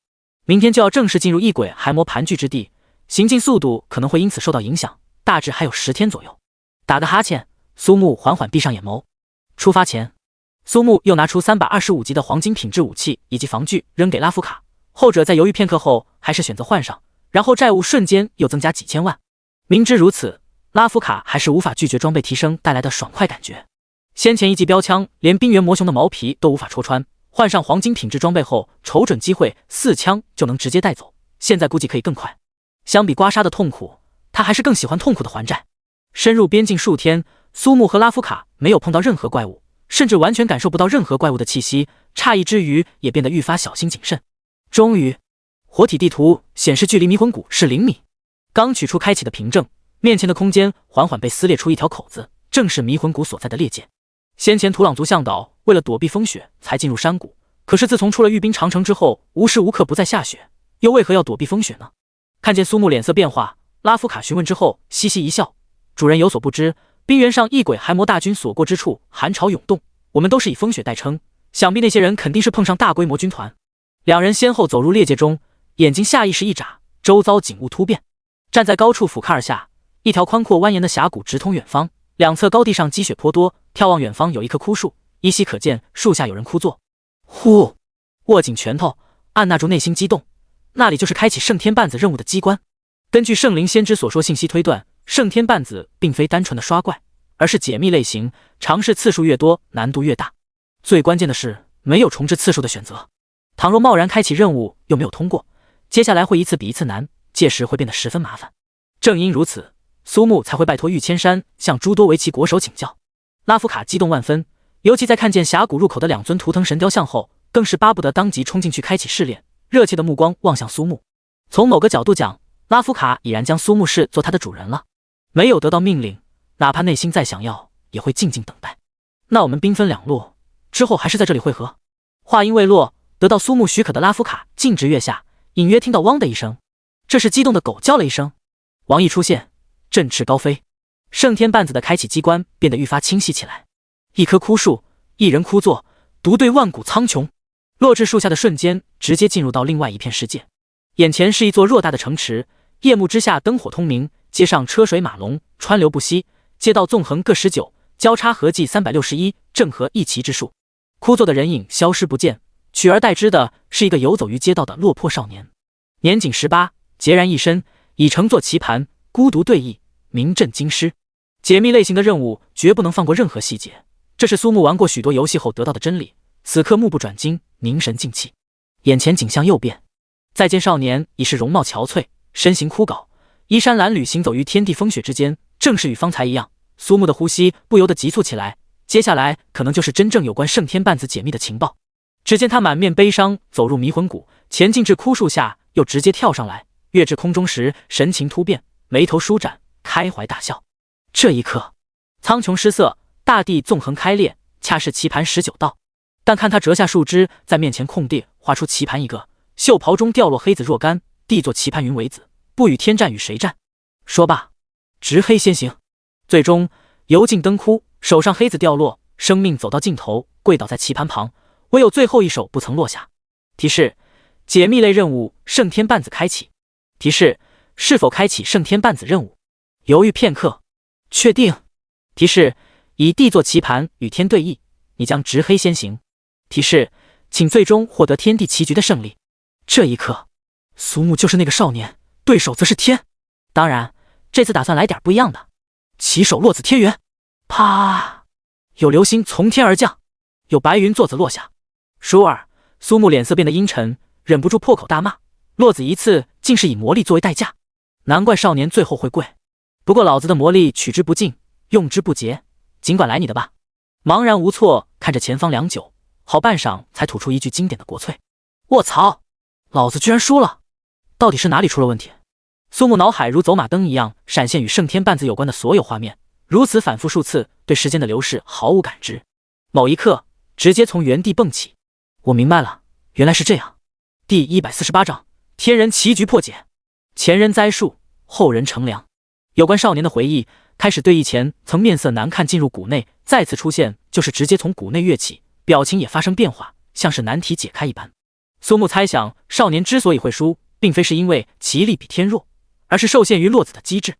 明天就要正式进入异鬼骸魔盘踞之地，行进速度可能会因此受到影响，大致还有10天左右。打个哈欠，苏木缓缓闭上眼眸。出发前，苏木又拿出325级的黄金品质武器以及防具扔给拉夫卡，后者在犹豫片刻后还是选择换上，然后债务瞬间又增加几千万。明知如此，拉夫卡还是无法拒绝装备提升带来的爽快感觉。先前一记标枪连冰原魔熊的毛皮都无法戳穿，换上黄金品质装备后，瞅准机会4枪就能直接带走，现在估计可以更快。相比刮痧的痛苦，他还是更喜欢痛苦的还债。深入边境数天，苏木和拉夫卡没有碰到任何怪物，甚至完全感受不到任何怪物的气息，诧异之余也变得愈发小心谨慎。终于，活体地图显示距离迷魂谷是0米，刚取出开启的凭证，面前的空间缓缓被撕裂出一条口子，正是迷魂谷所在的裂界。先前土朗族向导为了躲避风雪才进入山谷，可是自从出了御冰长城之后，无时无刻不在下雪，又为何要躲避风雪呢？看见苏木脸色变化，拉夫卡询问之后嘻嘻一笑，主人有所不知，冰原上异鬼骸魔大军所过之处寒潮涌动，我们都是以风雪代称，想必那些人肯定是碰上大规模军团。两人先后走入裂界中，眼睛下意识一眨，周遭景物突变。站在高处俯瞰而下，一条宽阔蜿蜒的峡谷直通远方，两侧高地上积雪颇多，眺望远方有一棵枯树，依稀可见树下有人枯坐。呼，握紧拳头，按捺住内心激动，那里就是开启圣天绊子任务的机关。根据圣灵先知所说信息推断，圣天绊子并非单纯的刷怪，而是解密类型，尝试次数越多，难度越大。最关键的是，没有重置次数的选择。倘若贸然开启任务又没有通过，接下来会一次比一次难，届时会变得十分麻烦。正因如此，苏木才会拜托玉千山向诸多围棋国手请教。拉夫卡激动万分，尤其在看见峡谷入口的2尊图腾神雕像后，更是巴不得当即冲进去开启试炼，热切的目光望向苏木。从某个角度讲，拉夫卡已然将苏木视作他的主人了。没有得到命令，哪怕内心再想要，也会静静等待。那我们兵分2路，之后还是在这里会合。话音未落，得到苏木许可的拉夫卡径直跃下，隐约听到汪的一声，这是激动的狗叫了一声。王一出现，振翅高飞，圣天绊子的开启机关变得愈发清晰起来。一棵枯树，一人枯坐，独对万古苍穹。落至树下的瞬间，直接进入到另外一片世界。眼前是一座偌大的城池，夜幕之下灯火通明，街上车水马龙，川流不息，街道纵横各19，交叉合计361，正合一旗之数。枯坐的人影消失不见，取而代之的是一个游走于街道的落魄少年，年仅18，孑然一身，已乘坐棋盘，孤独对弈，名震京师。解密类型的任务绝不能放过任何细节，这是苏木玩过许多游戏后得到的真理。此刻目不转睛，凝神静气，眼前景象又变。再见少年已是容貌憔悴，身形枯槁，衣衫褴褛，行走于天地风雪之间，正是与方才一样。苏木的呼吸不由得急促起来，接下来可能就是真正有关圣天绊子解密的情报。只见他满面悲伤走入迷魂谷，前进至枯树下，又直接跳上来，跃至空中时神情突变，眉头舒展，开怀大笑。这一刻，苍穹失色，大地纵横开裂，恰是棋盘19道。但看他折下树枝，在面前空地画出棋盘一个，袖袍中掉落黑子若干，地作棋盘云为子，不与天战与谁战？说罢，执黑先行。最终油尽灯枯，手上黑子掉落，生命走到尽头，跪倒在棋盘旁，唯有最后一手不曾落下。提示：解密类任务圣天绊子开启。提示：是否开启圣天绊子任务？犹豫片刻，确定。提示：以地作棋盘与天对弈，你将执黑先行。提示：请最终获得天地棋局的胜利。这一刻，苏木就是那个少年，对手则是天。当然，这次打算来点不一样的。棋手落子天元，啪！有流星从天而降，有白云作子落下。倏尔，苏木脸色变得阴沉，忍不住破口大骂：落子一次竟是以魔力作为代价，难怪少年最后会跪。不过老子的魔力取之不尽，用之不竭，尽管来你的吧。茫然无措看着前方良久，好半晌才吐出一句经典的国粹：卧槽，老子居然输了，到底是哪里出了问题？苏木脑海如走马灯一样闪现与圣天绊子有关的所有画面，如此反复数次，对时间的流逝毫无感知。某一刻，直接从原地蹦起，我明白了，原来是这样。第148章天人棋局破解。前人栽树，后人乘凉。有关少年的回忆开始对忆前曾面色难看进入谷内，再次出现就是直接从谷内跃起，表情也发生变化，像是难题解开一般。苏木猜想，少年之所以会输，并非是因为棋力比天弱，而是受限于落子的机制。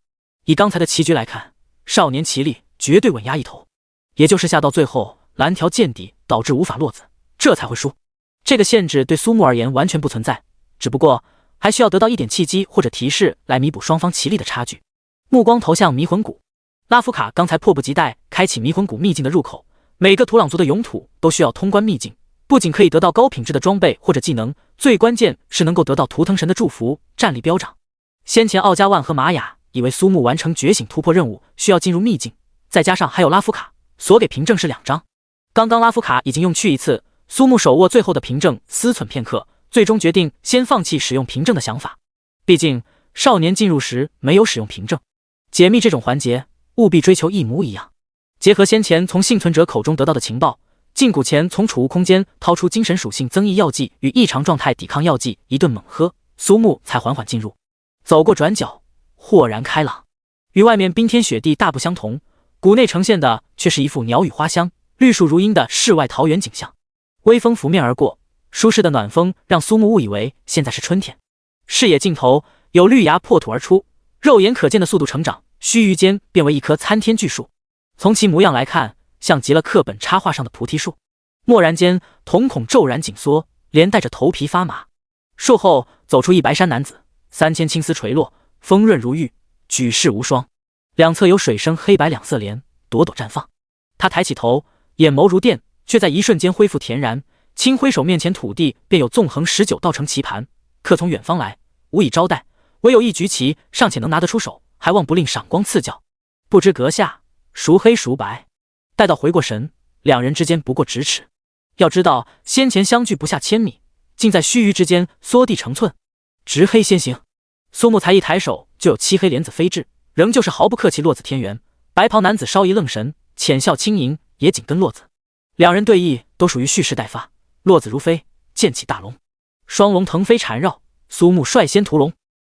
以刚才的棋局来看，少年棋力绝对稳压一头，也就是下到最后蓝条见底，导致无法落子，这才会输。这个限制对苏木而言完全不存在，只不过还需要得到一点契机或者提示来弥补双方棋力的差距。目光投向迷魂谷，拉夫卡刚才迫不及待开启迷魂谷秘境的入口。每个土朗族的勇土都需要通关秘境，不仅可以得到高品质的装备或者技能，最关键是能够得到图腾神的祝福，战力飙涨。先前奥加万和玛雅以为苏木完成觉醒突破任务需要进入秘境，再加上还有拉夫卡所给凭证是2张，刚刚拉夫卡已经用去一次，苏木手握最后的凭证思忖片刻，最终决定先放弃使用凭证的想法。毕竟少年进入时没有使用凭证，解密这种环节务必追求一模一样。结合先前从幸存者口中得到的情报，进谷前从储物空间掏出精神属性增益药剂与异常状态抵抗药剂一顿猛喝，苏木才缓缓进入。走过转角，豁然开朗。与外面冰天雪地大不相同，谷内呈现的却是一副鸟语花香、绿树如茵的世外桃源景象。微风拂面而过，舒适的暖风让苏木误以为现在是春天。视野尽头有绿芽破土而出，肉眼可见的速度成长，须臾间变为一棵参天巨树。从其模样来看，像极了课本插画上的菩提树。蓦然间，瞳孔骤然紧缩，连带着头皮发麻。树后走出一白衫男子，3000青丝垂落，丰润如玉，举世无双。两侧有水生黑白两色莲，朵朵绽放。他抬起头，眼眸如电，却在一瞬间恢复恬然，轻挥手，面前土地便有纵横19道成棋盘。客从远方来，无以招待，唯有一局棋尚且能拿得出手，还望不吝赏光赐教。不知阁下孰黑孰白？待到回过神，两人之间不过咫尺。要知道先前相距不下1000米，竟在须臾之间缩地成寸。直黑先行。苏木才一抬手，就有漆黑莲子飞至，仍旧是毫不客气落子天元。白袍男子稍一愣神，浅笑轻盈，也紧跟落子。两人对弈都属于蓄势待发，落子如飞，剑起大龙，双龙腾飞缠绕。苏木率先屠龙，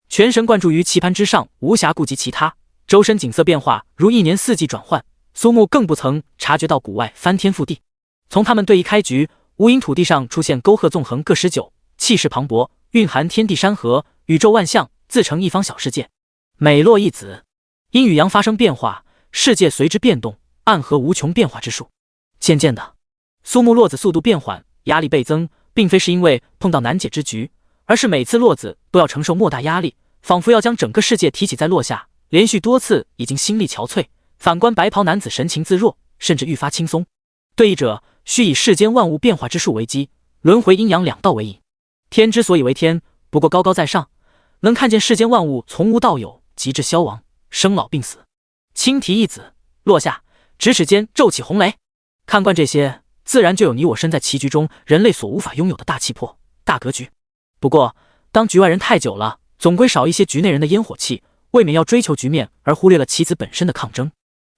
全神贯注于棋盘之上，无暇顾及其他。周身景色变化如一年四季转换，苏木更不曾察觉到谷外翻天覆地。从他们对弈开局，无垠土地上出现沟壑纵横各19，气势磅礴，蕴含天地山河，宇宙万象，自成一方小世界。每落一子，阴与阳发生变化，世界随之变动，暗合无穷变化之术。渐渐的，苏木落子速度变缓，压力倍增，并非是因为碰到难解之局，而是每次落子都要承受莫大压力，仿佛要将整个世界提起再落下，连续多次已经心力憔悴。反观白袍男子神情自若，甚至愈发轻松。对弈者需以世间万物变化之术为基，轮回阴阳两道为引。天之所以为天，不过高高在上，能看见世间万物从无到有，极致消亡，生老病死。轻提一子落下，咫尺间骤起红雷。看惯这些，自然就有你我身在棋局中人类所无法拥有的大气魄、大格局。不过当局外人太久了，总归少一些局内人的烟火气，未免要追求局面而忽略了棋子本身的抗争。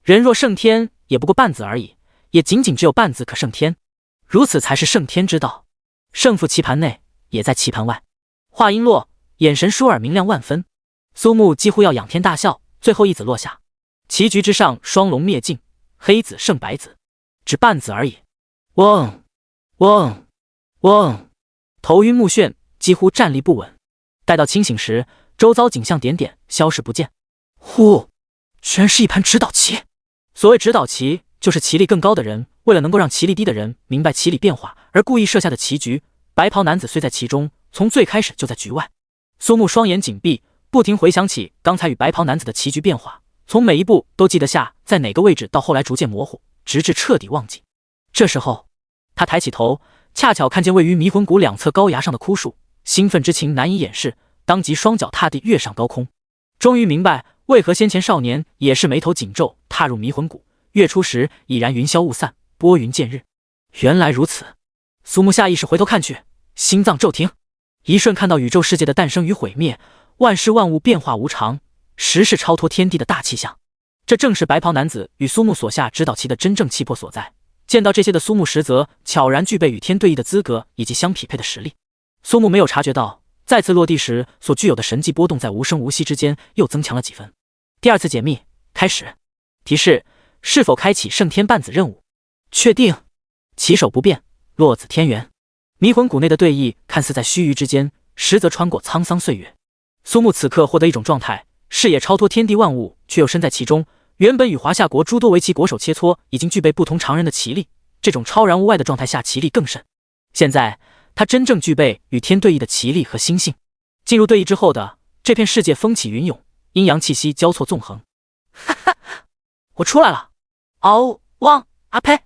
人若胜天，也不过半子而已，也仅仅只有半子可胜天，如此才是胜天之道。胜负棋盘内，也在棋盘外。话音落，眼神舒尔明亮万分，苏木几乎要仰天大笑。最后一子落下，棋局之上双龙灭尽，黑子胜白子，只半子而已。嗡嗡嗡，头晕目眩，几乎站立不稳。待到清醒时，周遭景象点点消失不见。呼，居然是一盘指导棋。所谓指导棋，就是棋力更高的人为了能够让棋力低的人明白棋理变化而故意设下的棋局。白袍男子虽在其中，从最开始就在局外。苏木双眼紧闭，不停回想起刚才与白袍男子的棋局变化，从每一步都记得下在哪个位置，到后来逐渐模糊，直至彻底忘记。这时候他抬起头，恰巧看见位于迷魂谷两侧高崖上的枯树，兴奋之情难以掩饰，当即双脚踏地跃上高空。终于明白为何先前少年也是眉头紧皱踏入迷魂谷，跃出时已然云消雾散，拨云见日。原来如此。苏木下意识回头看去，心脏骤停，一瞬看到宇宙世界的诞生与毁灭，万事万物变化无常，实是超脱天地的大气象。这正是白袍男子与苏木所下指导棋的真正气魄所在。见到这些的苏木实则悄然具备与天对弈的资格以及相匹配的实力。苏木没有察觉到，再次落地时所具有的神迹波动在无声无息之间又增强了几分。第二次解密开始。提示：是否开启圣天半子任务？确定。起手不变，落子天元。迷魂谷内的对弈看似在须臾之间，实则穿过沧桑岁月。苏木此刻获得一种状态，视野超脱天地万物，却又身在其中。原本与华夏国诸多围棋国手切磋，已经具备不同常人的棋力，这种超然物外的状态下棋力更甚。现在他真正具备与天对弈的棋力和心性。进入对弈之后的这片世界风起云涌，阴阳气息交错纵横。哈哈，我出来了！嗷汪啊呸！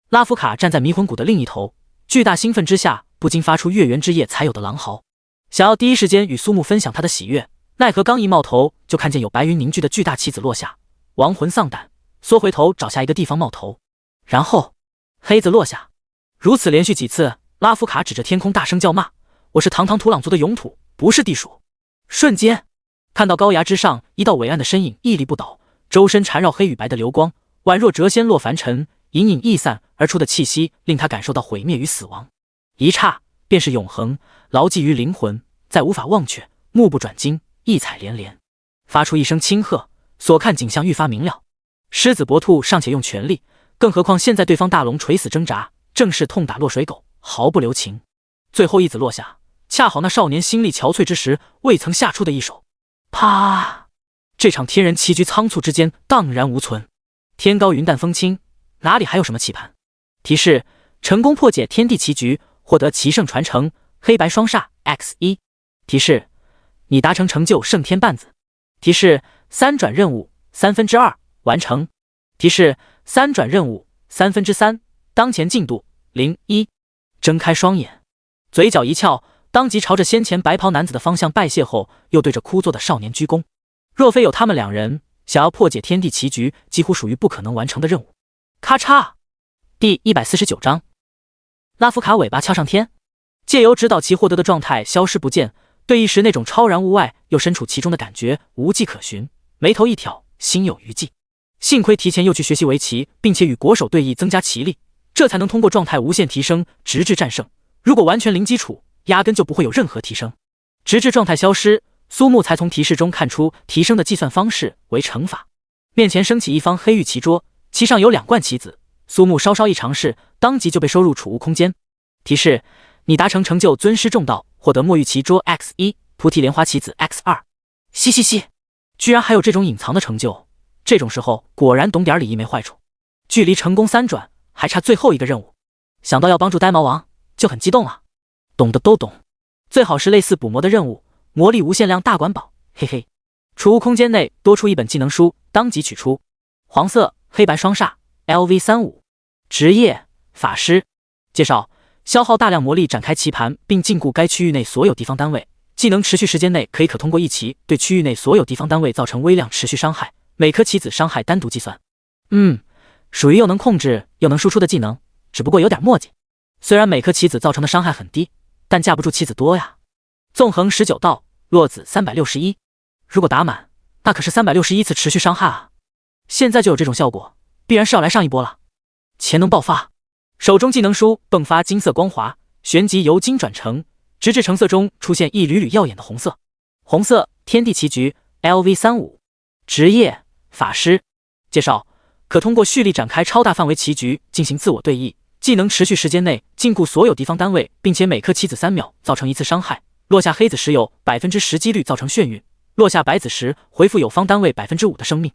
拉夫卡站在迷魂谷的另一头，巨大兴奋之下，不禁发出月圆之夜才有的狼嚎，想要第一时间与苏木分享他的喜悦，奈何刚一冒头，就看见有白云凝聚的巨大棋子落下，亡魂丧胆，缩回头找下一个地方冒头，然后黑子落下。如此连续几次，拉夫卡指着天空大声叫骂：“我是堂堂土朗族的勇土，不是地鼠！”瞬间，看到高崖之上一道伟岸的身影屹立不倒，周身缠绕黑与白的流光，宛若谪仙落凡尘，隐隐溢散而出的气息令他感受到毁灭与死亡，一刹便是永恒，牢记于灵魂，再无法忘却，目不转睛，异彩连连。发出一声轻喝，所看景象愈发明了。狮子搏兔尚且用全力，更何况现在对方大龙垂死挣扎，正是痛打落水狗，毫不留情。最后一子落下，恰好那少年心力憔悴之时未曾下出的一手。啪！这场天人棋局仓促之间荡然无存。天高云淡风轻，哪里还有什么棋盘？提示：成功破解天地棋局，获得棋圣传承，黑白双煞 X1。提示：你达成成就圣天半子。提示：三转任务2/3完成。提示：三转任务3/3，当前进度01。睁开双眼，嘴角一翘，当即朝着先前白袍男子的方向拜谢后，又对着枯坐的少年鞠躬。若非有他们两人，想要破解天地棋局几乎属于不可能完成的任务。咔嚓！第149章，拉夫卡尾巴翘上天，借由指导其获得的状态消失不见，对弈时那种超然物外又身处其中的感觉无迹可寻，眉头一挑，心有余悸。幸亏提前又去学习围棋，并且与国手对弈增加棋力，这才能通过状态无限提升，直至战胜。如果完全零基础，压根就不会有任何提升。直至状态消失，苏木才从提示中看出提升的计算方式为乘法。面前升起一方黑玉棋桌，其上有2罐棋子。苏木稍一尝试，当即就被收入储物空间。提示：你达成成就尊师重道，获得墨玉棋桌 X1， 菩提莲花棋子 X2。嘻嘻嘻，居然还有这种隐藏的成就，这种时候果然懂点礼仪没坏处。距离成功3转还差最后一个任务，想到要帮助呆毛王就很激动了。懂的都懂，最好是类似补魔的任务，魔力无限量大管宝，嘿嘿。储物空间内多出一本技能书，当即取出。黄色黑白双煞 LV35， 职业法师。介绍：消耗大量魔力展开棋盘，并禁锢该区域内所有敌方单位，技能持续时间内可通过一棋对区域内所有敌方单位造成微量持续伤害，每颗棋子伤害单独计算。属于又能控制又能输出的技能，只不过有点墨迹。虽然每颗棋子造成的伤害很低，但架不住棋子多呀。纵横19道，落子361，如果打满，那可是361次持续伤害啊！现在就有这种效果，必然是要来上一波了。潜能爆发，手中技能书迸发金色光华，旋即由金转成，直至橙色中出现一缕缕耀眼的红色。红色天地棋局 LV35， 职业法师。介绍：可通过蓄力展开超大范围棋局进行自我对弈，技能持续时间内禁锢所有敌方单位，并且每颗棋子3秒造成1次伤害。落下黑子时有 10% 几率造成眩晕，落下白子时回复有方单位 5% 的生命。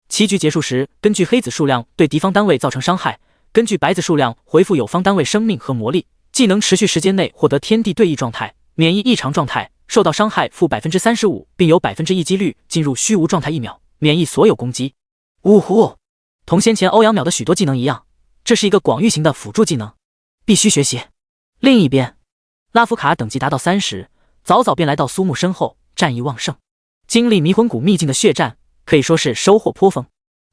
棋局结束时，根据黑子数量对敌方单位造成伤害，根据白子数量回复有方单位生命和魔力。技能持续时间内获得天地对弈状态，免疫异常状态，受到伤害负 35%， 并有 1% 几率进入虚无状态1秒，免疫所有攻击。呜呼，同先前欧阳淼的许多技能一样，这是一个广域型的辅助技能，必须学习。另一边，拉夫卡等级达到30，早早便来到苏木身后，战意旺盛。经历迷魂谷秘境的血战，可以说是收获颇丰。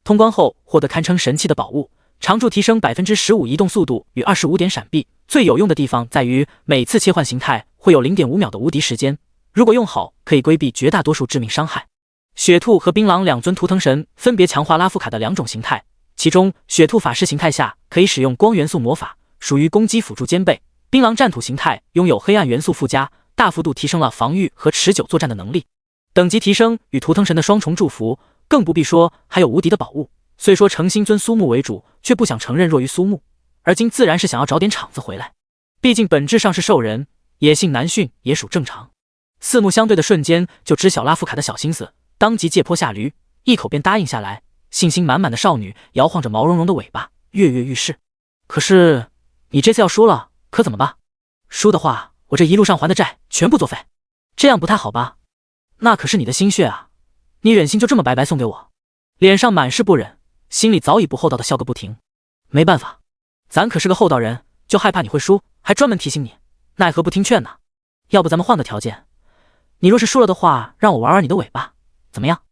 通关后获得堪称神器的宝物，常驻提升 15% 移动速度与25点闪避。最有用的地方在于每次切换形态会有 0.5 秒的无敌时间，如果用好，可以规避绝大多数致命伤害。雪兔和槟榔2尊图腾神分别强化拉夫卡的2种形态，其中雪兔法师形态下可以使用光元素魔法，属于攻击辅助兼备；槟榔战土形态拥有黑暗元素附加，大幅度提升了防御和持久作战的能力。等级提升与图腾神的双重祝福，更不必说还有无敌的宝物。虽说诚心尊苏木为主，却不想承认弱于苏木，而今自然是想要找点场子回来。毕竟本质上是兽人，野性难驯也属正常。四目相对的瞬间，就知晓拉夫卡的小心思，当即借坡下驴，一口便答应下来。信心满满的少女摇晃着毛茸茸的尾巴，跃跃欲试。可是你这次要输了，可怎么办？输的话，我这一路上还的债全部作废，这样不太好吧？那可是你的心血啊，你忍心就这么白白送给我？脸上满是不忍，心里早已不厚道的笑个不停。没办法，咱可是个厚道人，就害怕你会输，还专门提醒你，奈何不听劝呢？要不咱们换个条件，你若是输了的话，让我玩玩你的尾巴，怎么样？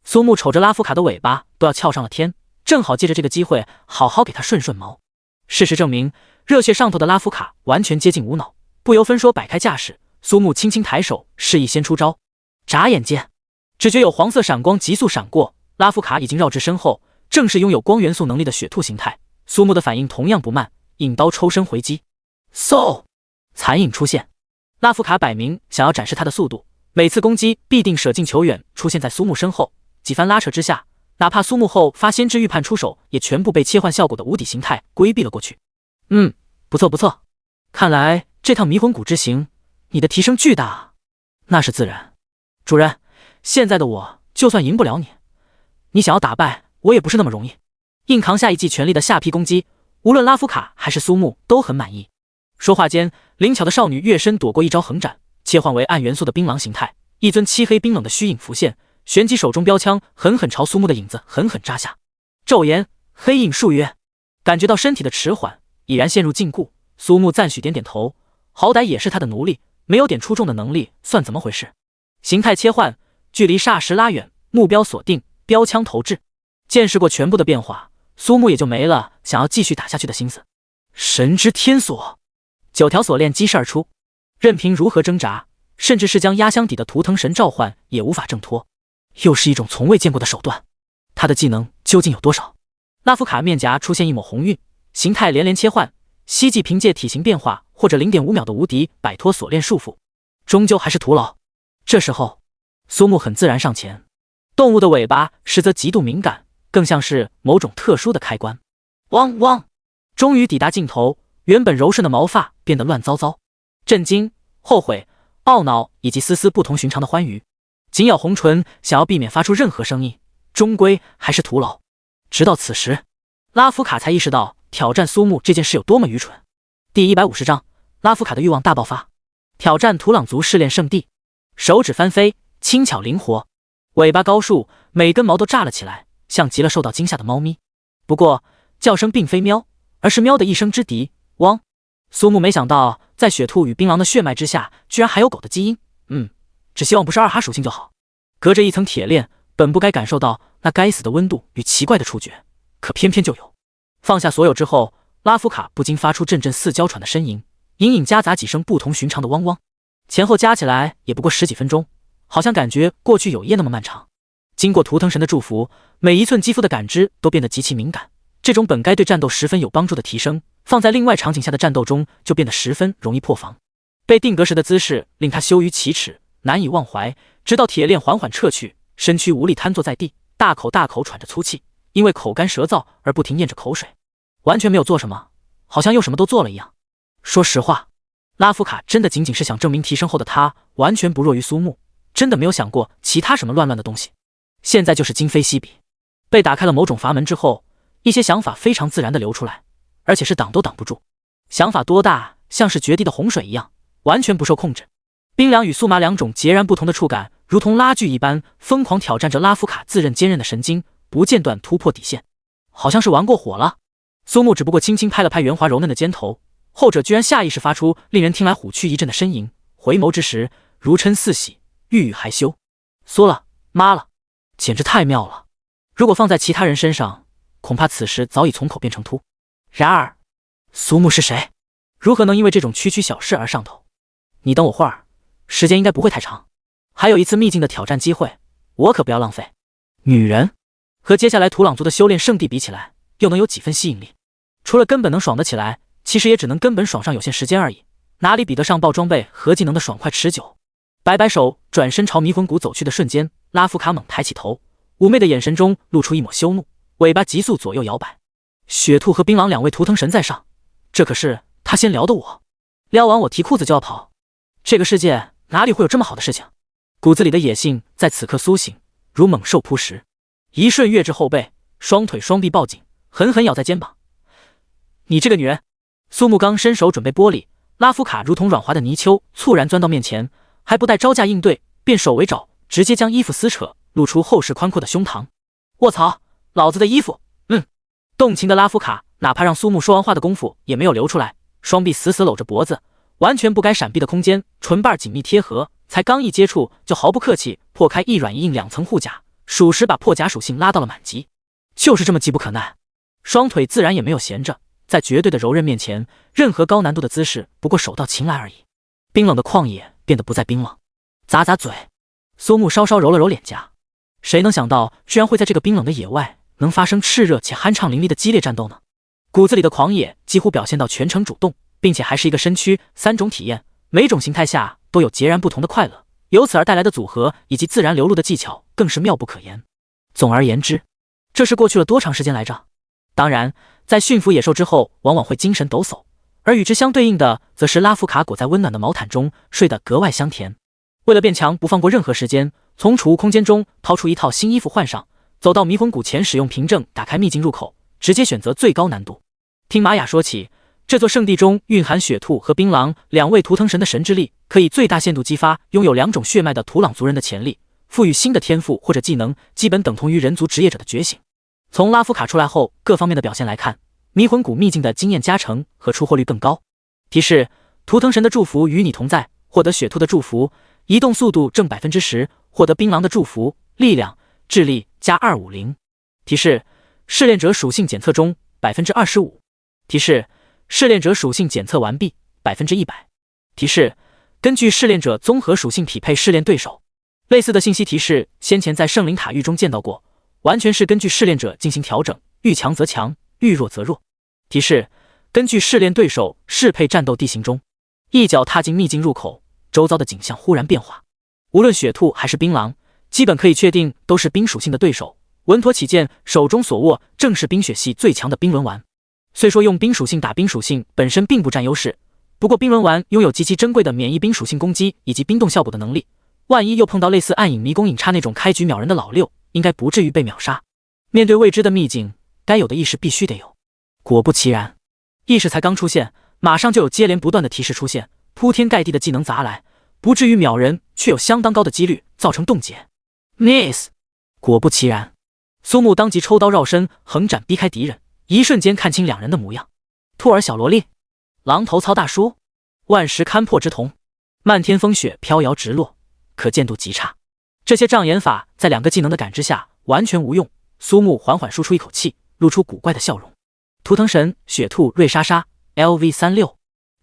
苏木瞅着拉夫卡的尾巴都要翘上了天，正好借着这个机会好好给他顺顺毛。事实证明，热血上头的拉夫卡完全接近无脑，不由分说摆开架势。苏木轻轻抬手示意先出招，眨眼间只觉有黄色闪光急速闪过，拉夫卡已经绕至身后，正是拥有光元素能力的雪兔形态。苏木的反应同样不慢，引刀抽身回击，残影出现。拉夫卡摆明想要展示他的速度，每次攻击必定舍近求远，出现在苏木身后。几番拉扯之下，哪怕苏木后发先知预判出手，也全部被切换效果的无底形态规避了过去。不错不错，看来这趟迷魂谷之行，你的提升巨大啊。那是自然，主人，现在的我就算赢不了你，你想要打败我也不是那么容易。硬扛下一记全力的下劈攻击，无论拉夫卡还是苏木都很满意。说话间，灵巧的少女跃身躲过一招横斩，切换为暗元素的槟榔形态，一尊漆黑冰冷的虚影浮现，旋即手中标枪狠狠朝苏木的影子狠狠扎下。骤言黑影数约，感觉到身体的迟缓，已然陷入禁锢。苏木赞许点点头，好歹也是他的奴隶，没有点出众的能力算怎么回事？形态切换，距离霎时拉远，目标锁定，标枪投掷。见识过全部的变化，苏木也就没了想要继续打下去的心思。神之天锁，9条锁链激射而出，任凭如何挣扎，甚至是将压箱底的图腾神召唤也无法挣脱。又是一种从未见过的手段，他的技能究竟有多少？拉夫卡面颊出现一抹红晕，形态连连切换，希冀凭借体型变化或者 0.5 秒的无敌摆脱锁链束缚，终究还是徒劳。这时候苏木很自然上前，动物的尾巴实则极度敏感，更像是某种特殊的开关。汪汪！终于抵达尽头，原本柔顺的毛发变得乱糟糟，震惊、后悔、懊恼以及丝丝不同寻常的欢愉。紧咬红唇，想要避免发出任何声音，终归还是徒劳。直到此时，拉夫卡才意识到挑战苏木这件事有多么愚蠢。第150章，拉夫卡的欲望大爆发。挑战土朗族试炼圣地，手指翻飞，轻巧灵活，尾巴高竖，每根毛都炸了起来，像极了受到惊吓的猫咪。不过叫声并非喵，而是喵的一声之敌，汪。苏木没想到，在雪兔与槟榔的血脉之下，居然还有狗的基因。只希望不是2哈属性就好。隔着一层铁链，本不该感受到那该死的温度与奇怪的触觉，可偏偏就有。放下所有之后，拉夫卡不禁发出阵阵似娇喘的呻吟，隐隐夹杂几声不同寻常的汪汪，前后加起来也不过10几分钟，好像感觉过去有夜那么漫长。经过图腾神的祝福，每一寸肌肤的感知都变得极其敏感，这种本该对战斗十分有帮助的提升，放在另外场景下的战斗中就变得十分容易破防。被定格时的姿势令他羞于启齿，难以忘怀，直到铁链缓缓撤去，身躯无力瘫坐在地，大口大口喘着粗气，因为口干舌燥而不停咽着口水，完全没有做什么，好像又什么都做了一样。说实话，拉夫卡真的仅仅是想证明提升后的他完全不弱于苏木，真的没有想过其他什么乱乱的东西。现在就是今非昔比，被打开了某种阀门之后，一些想法非常自然地流出来，而且是挡都挡不住。想法多大，像是决堤的洪水一样，完全不受控制。冰凉与酥麻两种截然不同的触感，如同拉锯一般，疯狂挑战着拉夫卡自认坚韧的神经，不间断突破底线。好像是玩过火了。苏木只不过轻轻拍了拍圆滑柔嫩的肩头，后者居然下意识发出令人听来虎躯一震的呻吟，回眸之时如嗔似喜，欲语还休。缩了，妈了，简直太妙了！如果放在其他人身上，恐怕此时早已从口变成秃。然而，苏木是谁？如何能因为这种区区小事而上头？你等我会儿，时间应该不会太长，还有一次秘境的挑战机会，我可不要浪费。女人和接下来土朗族的修炼圣地比起来，又能有几分吸引力？除了根本能爽得起来，其实也只能根本爽上有限时间而已，哪里比得上爆装备和技能的爽快持久？摆摆手，转身朝迷魂谷走去的瞬间，拉夫卡猛抬起头，妩媚的眼神中露出一抹羞怒，尾巴急速左右摇摆。雪兔和槟榔两位图腾神在上，这可是他先撩的我，撩完我提裤子就要跑，这个世界哪里会有这么好的事情？骨子里的野性在此刻苏醒，如猛兽扑食，一瞬跃至后背，双腿双臂抱紧，狠狠咬在肩膀。你这个女人！苏木刚伸手准备剥离，拉夫卡如同软滑的泥鳅，猝然钻到面前，还不待招架应对，便手为爪，直接将衣服撕扯，露出厚实宽阔的胸膛。卧槽，老子的衣服！动情的拉夫卡哪怕让苏木说完话的功夫也没有流出来，双臂死死搂着脖子，完全不该闪避的空间，唇瓣紧密贴合，才刚一接触就毫不客气破开一软一硬两层护甲，属实把破甲属性拉到了满级，就是这么急不可耐。双腿自然也没有闲着，在绝对的柔韧面前，任何高难度的姿势不过手到擒来而已。冰冷的旷野变得不再冰冷，咂咂嘴，苏木稍稍揉了揉脸颊，谁能想到居然会在这个冰冷的野外能发生炽热且酣畅淋漓的激烈战斗呢？骨子里的狂野几乎表现到全程主动，并且还是一个身躯3种体验，每种形态下都有截然不同的快乐，由此而带来的组合以及自然流露的技巧更是妙不可言。总而言之，这是过去了多长时间来着？当然，在驯服野兽之后往往会精神抖擞，而与之相对应的则是拉夫卡裹在温暖的毛毯中睡得格外香甜。为了变强，不放过任何时间，从储物空间中掏出一套新衣服换上，走到迷魂谷前，使用凭证打开秘境入口，直接选择最高难度。听玛雅说起，这座圣地中蕴含雪兔和槟榔两位图腾神的神之力，可以最大限度激发拥有2种血脉的土朗族人的潜力，赋予新的天赋或者技能，基本等同于人族职业者的觉醒。从拉夫卡出来后各方面的表现来看，迷魂谷秘境的经验加成和出货率更高。提示：图腾神的祝福与你同在，获得雪兔的祝福，移动速度正 10%， 获得槟榔的祝福，力量、智力加250。提示：试炼者属性检测中 25%。提示：试炼者属性检测完毕 100%。提示：根据试炼者综合属性匹配试炼对手。类似的信息提示先前在圣灵塔域中见到过，完全是根据试炼者进行调整，遇强则强，遇弱则弱。提示：根据试炼对手适配战斗地形中。一脚踏进秘境入口，周遭的景象忽然变化，无论雪兔还是槟榔，基本可以确定都是冰属性的对手。稳妥起见，手中所握正是冰雪系最强的冰轮丸。虽说用冰属性打冰属性本身并不占优势，不过冰轮丸拥有极其珍贵的免疫冰属性攻击以及冰冻效果的能力，万一又碰到类似暗影迷宫影叉那种开局秒人的老六，应该不至于被秒杀。面对未知的秘境，该有的意识必须得有。果不其然，意识才刚出现，马上就有接连不断的提示出现，铺天盖地的技能砸来，不至于秒人，却有相当高的几率造成冻结。Nice！ 果不其然，苏木当即抽刀绕身，横斩逼开敌人，一瞬间看清两人的模样。兔儿小萝莉，狼头操大叔，万石勘破之瞳，漫天风雪飘摇直落，可见度极差。这些障眼法在2个技能的感知下完全无用。苏木缓缓舒出一口气，露出古怪的笑容。图腾神雪兔瑞莎莎 LV36，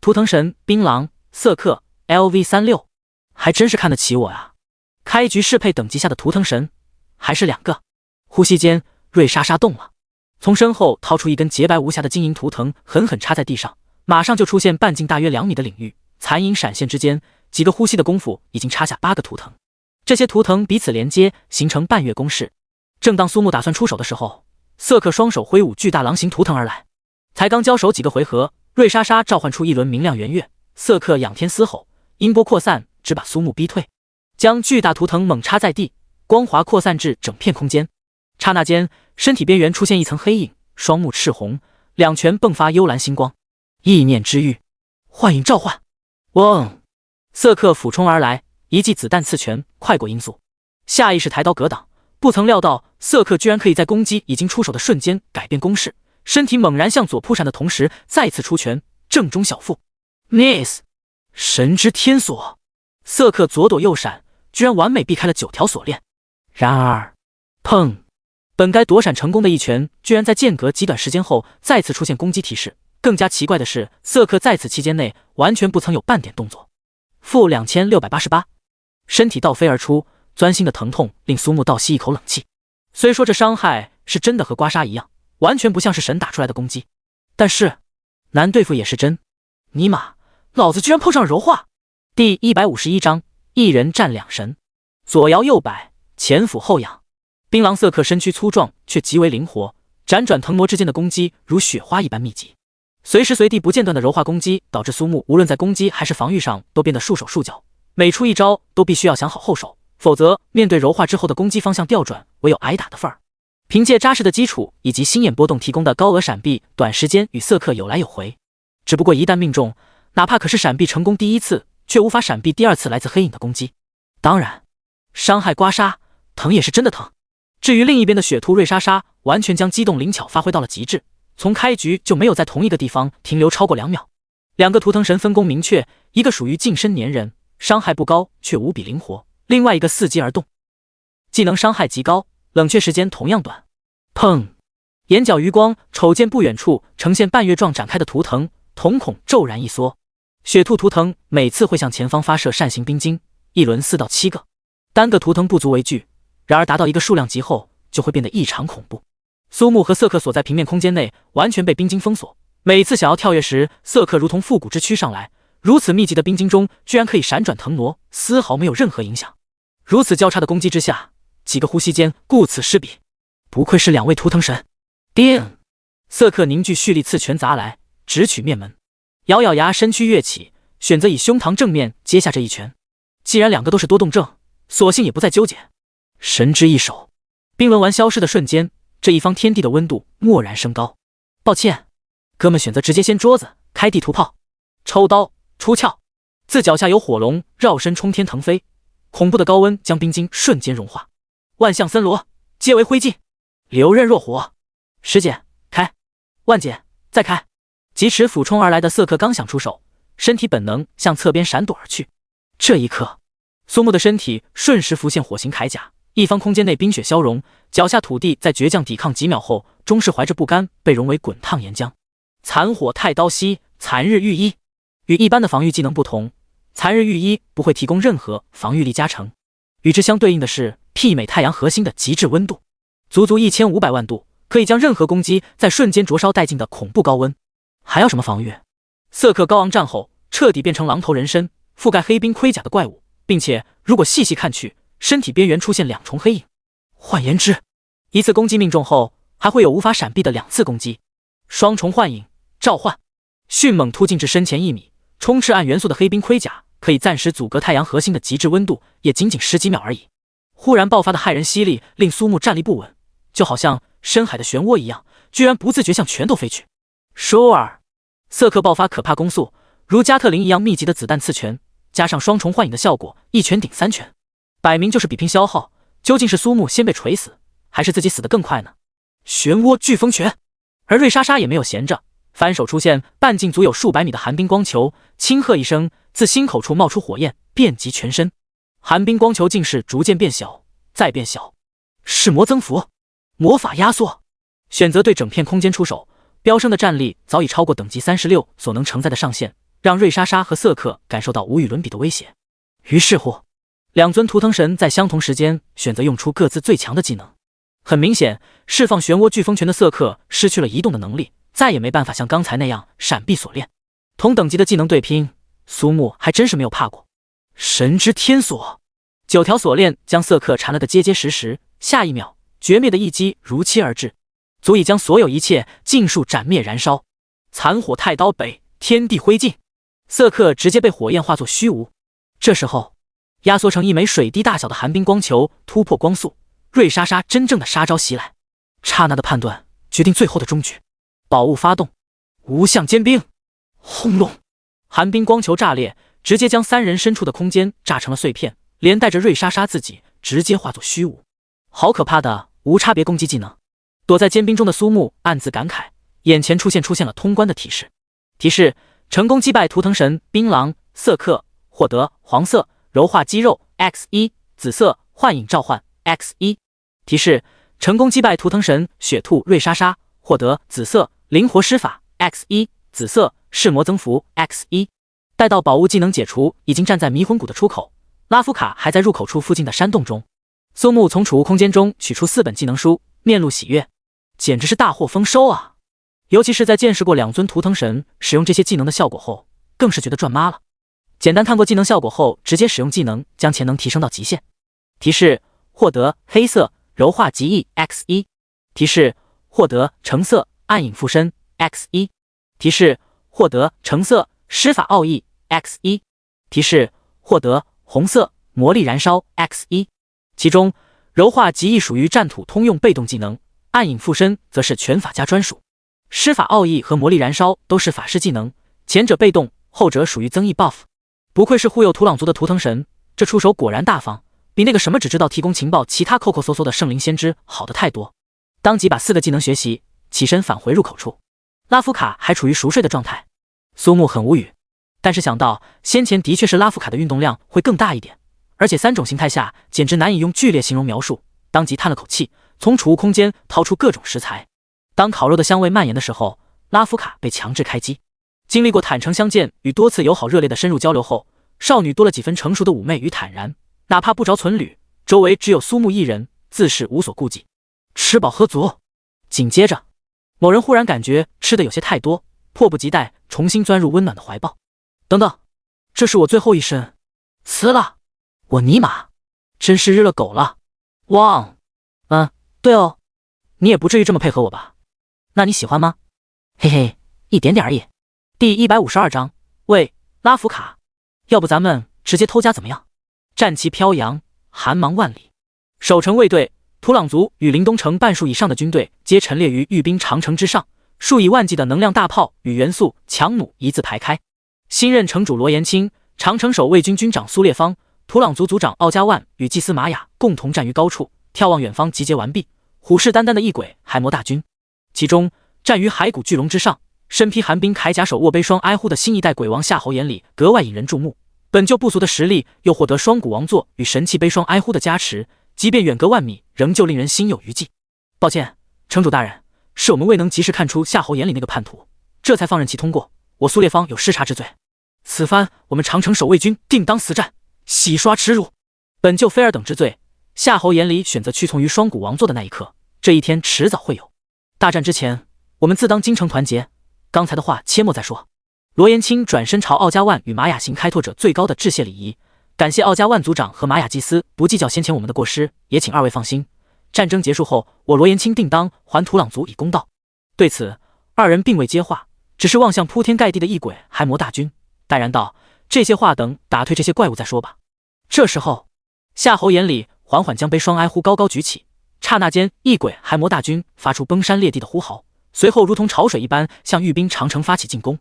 图腾神槟榔瑟克 LV36， 还真是看得起我啊！开局适配等级下的图腾神还是2个。呼吸间，瑞莎莎动了，从身后掏出一根洁白无瑕的金银图腾，狠狠插在地上，马上就出现半径大约2米的领域，残影闪现之间，几个呼吸的功夫已经插下8个图腾。这些图腾彼此连接，形成半月攻势。正当苏木打算出手的时候，瑟克双手挥舞巨大狼形图腾而来。才刚交手几个回合，瑞莎莎召唤出一轮明亮圆月，瑟克仰天嘶吼，音波扩散，只把苏木逼退，将巨大图腾猛插在地，光华扩散至整片空间。刹那间，身体边缘出现一层黑影，双目赤红，2拳迸发幽蓝星光。意念之域，幻影召唤。嗡！瑟克俯冲而来，一记子弹刺拳，快过音速，下意识抬刀格挡。不曾料到瑟克居然可以在攻击已经出手的瞬间改变攻势，身体猛然向左扑闪的同时，再次出拳正中小腹。Nice！ 神之天锁！瑟克左躲右闪，居然完美避开了9条锁链。然而，砰！本该躲闪成功的一拳，居然在间隔极短时间后再次出现攻击提示。更加奇怪的是，瑟克在此期间内完全不曾有半点动作。负2688，身体倒飞而出。钻心的疼痛令苏木倒吸一口冷气。虽说这伤害是真的和刮痧一样，完全不像是神打出来的攻击。但是难对付也是真。尼玛，老子居然碰上了柔化！第151章，一人战两神。左摇右摆，前俯后仰。槟榔色客身躯粗壮，却极为灵活，辗转腾挪之间的攻击如雪花一般密集，随时随地不间断的柔化攻击，导致苏木无论在攻击还是防御上都变得束手束脚，每出一招都必须要想好后手，否则面对柔化之后的攻击方向调转，唯有挨打的份儿。凭借扎实的基础以及心眼波动提供的高额闪避，短时间与色客有来有回。只不过一旦命中，哪怕可是闪避成功第一次，却无法闪避第二次来自黑影的攻击。当然，伤害刮痧，疼也是真的疼。至于另一边的雪兔瑞莎莎，完全将机动灵巧发挥到了极致，从开局就没有在同一个地方停留超过2秒。两个图腾神分工明确，一个属于近身粘人，伤害不高却无比灵活，另外一个伺机而动，技能伤害极高，冷却时间同样短。砰！眼角余光瞅见不远处呈现半月状展开的图腾，瞳孔骤然一缩。雪兔图腾每次会向前方发射扇形冰晶，一轮4到7个，单个图腾不足为惧，然而达到一个数量级后就会变得异常恐怖。苏木和色客所在平面空间内完全被冰晶封锁，每次想要跳跃时，色客如同复古之躯上来，如此密集的冰晶中居然可以闪转腾挪，丝毫没有任何影响。如此交叉的攻击之下，几个呼吸间顾此失彼，不愧是2位图腾神。叮！色客凝聚蓄力，刺拳砸来，直取面门。咬咬牙，身躯跃起，选择以胸膛正面接下这一拳。既然两个都是多动症，索性也不再纠结。神之一手，冰轮丸消失的瞬间，这一方天地的温度蓦然升高。抱歉，哥们选择直接掀桌子，开地图炮，抽刀出鞘，自脚下有火龙绕身冲天腾飞，恐怖的高温将冰晶瞬间融化，万象森罗皆为灰烬，流刃若火。10姐开，万姐再开。疾驰俯冲而来的色客刚想出手，身体本能向侧边闪躲而去。这一刻，苏木的身体瞬时浮现火形铠甲，一方空间内冰雪消融，脚下土地在倔强抵抗几秒后，终是怀着不甘被融为滚烫岩浆。残火太刀息，残日御衣。与一般的防御技能不同，残日御衣不会提供任何防御力加成，与之相对应的是媲美太阳核心的极致温度，足足1500万度，可以将任何攻击在瞬间灼烧殆尽的恐怖高温。还要什么防御？色客高昂战后，彻底变成狼头人身，覆盖黑冰盔甲的怪物，并且如果细细看去，身体边缘出现2重黑影。换言之，一次攻击命中后，还会有无法闪避的2次攻击。双重幻影召唤，迅猛突进至身前1米，充斥暗元素的黑冰盔甲可以暂时阻隔太阳核心的极致温度，也仅仅10几秒而已。忽然爆发的骇人吸力令苏木站立不稳，就好像深海的漩涡一样，居然不自觉向拳头飞去。倏尔，色客爆发可怕攻速，如加特林一样密集的子弹刺拳，加上双重幻影的效果，一拳顶3拳，摆明就是比拼消耗。究竟是苏木先被锤死，还是自己死得更快呢？漩涡飓风拳，而瑞莎莎也没有闲着，翻手出现半径足有数百米的寒冰光球，轻喝一声，自心口处冒出火焰，遍及全身。寒冰光球竟是逐渐变小，再变小。噬魔增幅，魔法压缩，选择对整片空间出手。飙升的战力早已超过等级36所能承载的上限，让瑞莎莎和色客感受到无与伦比的威胁。于是乎，2尊图腾神在相同时间选择用出各自最强的技能。很明显，释放漩涡飓风拳的色客失去了移动的能力，再也没办法像刚才那样闪避锁链。同等级的技能对拼，苏木还真是没有怕过。神之天锁，9条锁链将色客缠了个结结实实，下一秒绝灭的一击如期而至，足以将所有一切尽数斩灭燃烧。残火太刀北，天地灰烬，色客直接被火焰化作虚无。这时候，压缩成一枚水滴大小的寒冰光球突破光速，瑞莎莎真正的杀招袭来。刹那的判断决定最后的终局。宝物发动，无相尖冰，轰隆！寒冰光球炸裂，直接将3人身处的空间炸成了碎片，连带着瑞莎莎自己直接化作虚无。好可怕的无差别攻击技能！躲在坚冰中的苏木暗自感慨，眼前出现了通关的提示。提示：成功击败图腾神槟榔色客，获得黄色柔化肌肉 X1， 紫色幻影召唤 X1。提示：成功击败图腾神雪兔瑞莎莎，获得紫色灵活施法 X1， 紫色噬魔增幅 X1。待到宝物技能解除，已经站在迷魂谷的出口，拉夫卡还在入口处附近的山洞中。苏木从储物空间中取出4本技能书，面露喜悦。简直是大获丰收啊！尤其是在见识过2尊图腾神使用这些技能的效果后，更是觉得赚妈了。简单看过技能效果后，直接使用技能将潜能提升到极限。提示：获得黑色柔化极意 X1。提示：获得橙色暗影附身 X1。提示：获得橙色施法奥义 X1。提示：获得红色魔力燃烧 X1。其中柔化极意属于战土通用被动技能，暗影附身则是拳法家专属。施法奥义和魔力燃烧都是法师技能，前者被动，后者属于增益 buff。不愧是忽悠土朗族的图腾神，这出手果然大方，比那个什么只知道提供情报其他抠抠搜搜的圣灵先知好得太多。当即把4个技能学习，起身返回入口处。拉夫卡还处于熟睡的状态，苏木很无语，但是想到先前的确是拉夫卡的运动量会更大一点，而且3种形态下简直难以用剧烈形容描述，当即叹了口气，从储物空间掏出各种食材。当烤肉的香味蔓延的时候，拉夫卡被强制开机。经历过坦诚相见与多次友好热烈的深入交流后，少女多了几分成熟的妩媚与坦然，哪怕不着存履，周围只有苏木一人，自是无所顾忌。吃饱喝足。紧接着，某人忽然感觉吃的有些太多，迫不及待重新钻入温暖的怀抱。等等，这是我最后一身，辞了，我尼玛，真是日了狗了。汪，对哦，你也不至于这么配合我吧？那你喜欢吗？嘿嘿，一点点而已。第152章，喂，拉夫卡，要不咱们直接偷家怎么样？战旗飘扬，寒芒万里。守城卫队，土朗族与林东城半数以上的军队皆陈列于御兵长城之上，数以万计的能量大炮与元素强弩一字排开。新任城主罗延清、长城守卫军军长苏烈方、土朗族族长奥加万与祭司玛雅共同站于高处，眺望远方集结完毕，虎视眈眈的异鬼海魔大军。其中站于骸骨巨龙之上，身披寒冰铠甲手握悲霜哀呼的新一代鬼王夏侯眼里格外引人注目。本就不俗的实力，又获得双骨王座与神器悲霜哀呼的加持，即便远隔万米，仍旧令人心有余悸。抱歉，城主大人，是我们未能及时看出夏侯眼里那个叛徒，这才放任其通过。我苏烈方有失察之罪，此番我们长城守卫军定当死战，洗刷耻辱。本就菲尔等之罪，夏侯眼里选择屈从于双骨王座的那一刻，这一天迟早会有。大战之前，我们自当精诚团结，刚才的话切莫再说。罗延清转身朝奥加万与玛雅行开拓者最高的致谢礼仪，感谢奥加万族长和玛雅祭司不计较先前我们的过失，也请2位放心，战争结束后，我罗延清定当还土朗族以公道。对此，2人并未接话，只是望向铺天盖地的异鬼骸魔大军，淡然道：这些话等打退这些怪物再说吧。这时候，夏侯眼里缓缓将悲霜哀呼高高举起，刹那间，异鬼骸魔大军发出崩山裂地的呼嚎，随后如同潮水一般向御兵长城发起进攻。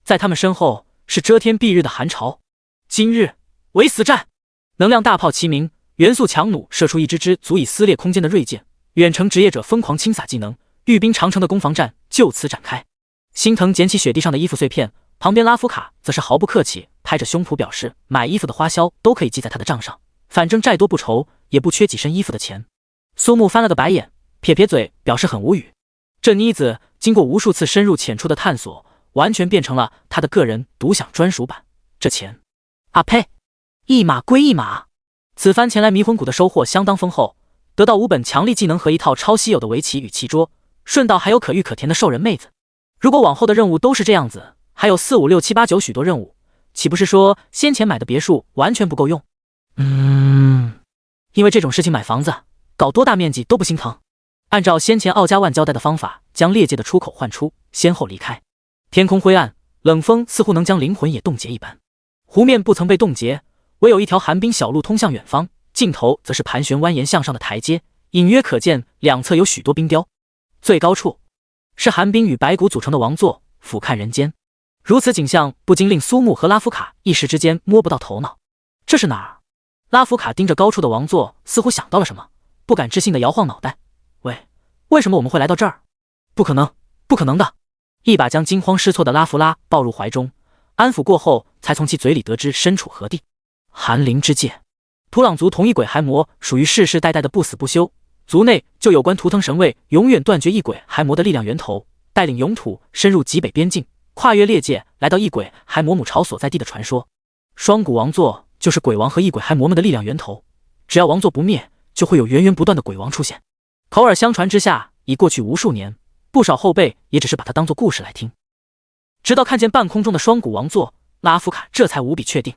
在他们身后是遮天蔽日的寒潮。今日唯死战！能量大炮齐鸣，元素强弩射出一支支足以撕裂空间的锐剑，远程职业者疯狂倾洒技能，御兵长城的攻防战就此展开。心疼捡起雪地上的衣服碎片，旁边拉夫卡则是毫不客气，拍着胸脯表示买衣服的花销都可以记在他的账上，反正债多不愁，也不缺几身衣服的钱。苏木翻了个白眼，撇撇嘴，表示很无语。这妮子经过无数次深入浅出的探索，完全变成了他的个人独享专属版。这钱，啊呸，一码归一码。此番前来迷魂谷的收获相当丰厚，得到5本强力技能和一套超稀有的围棋与棋桌，顺道还有可遇可甜的兽人妹子。如果往后的任务都是这样子，还有4、5、6、7、8、9许多任务，岂不是说先前买的别墅完全不够用？因为这种事情买房子搞多大面积都不心疼。按照先前奥加万交代的方法，将裂界的出口换出，先后离开。天空灰暗，冷风似乎能将灵魂也冻结一般。湖面不曾被冻结，唯有一条寒冰小路通向远方，尽头则是盘旋蜿蜒向上的台阶，隐约可见两侧有许多冰雕。最高处是寒冰与白骨组成的王座，俯瞰人间。如此景象不禁令苏木和拉夫卡一时之间摸不到头脑。这是哪儿？拉夫卡盯着高处的王座，似乎想到了什么，不敢置信地摇晃脑袋。为什么我们会来到这儿？不可能，不可能的！一把将惊慌失措的拉弗拉抱入怀中，安抚过后，才从其嘴里得知身处何地。寒灵之界，土朗族同一鬼骸魔属于世世代代的不死不休，族内就有关图腾神位永远断绝异鬼骸魔的力量源头，带领勇土深入极北边境，跨越裂界，来到异鬼骸魔母巢所在地的传说。双骨王座就是鬼王和异鬼骸魔们的力量源头，只要王座不灭，就会有源源不断的鬼王出现。口耳相传之下，已过去无数年，不少后辈也只是把它当作故事来听。直到看见半空中的双骨王座，拉夫卡这才无比确定，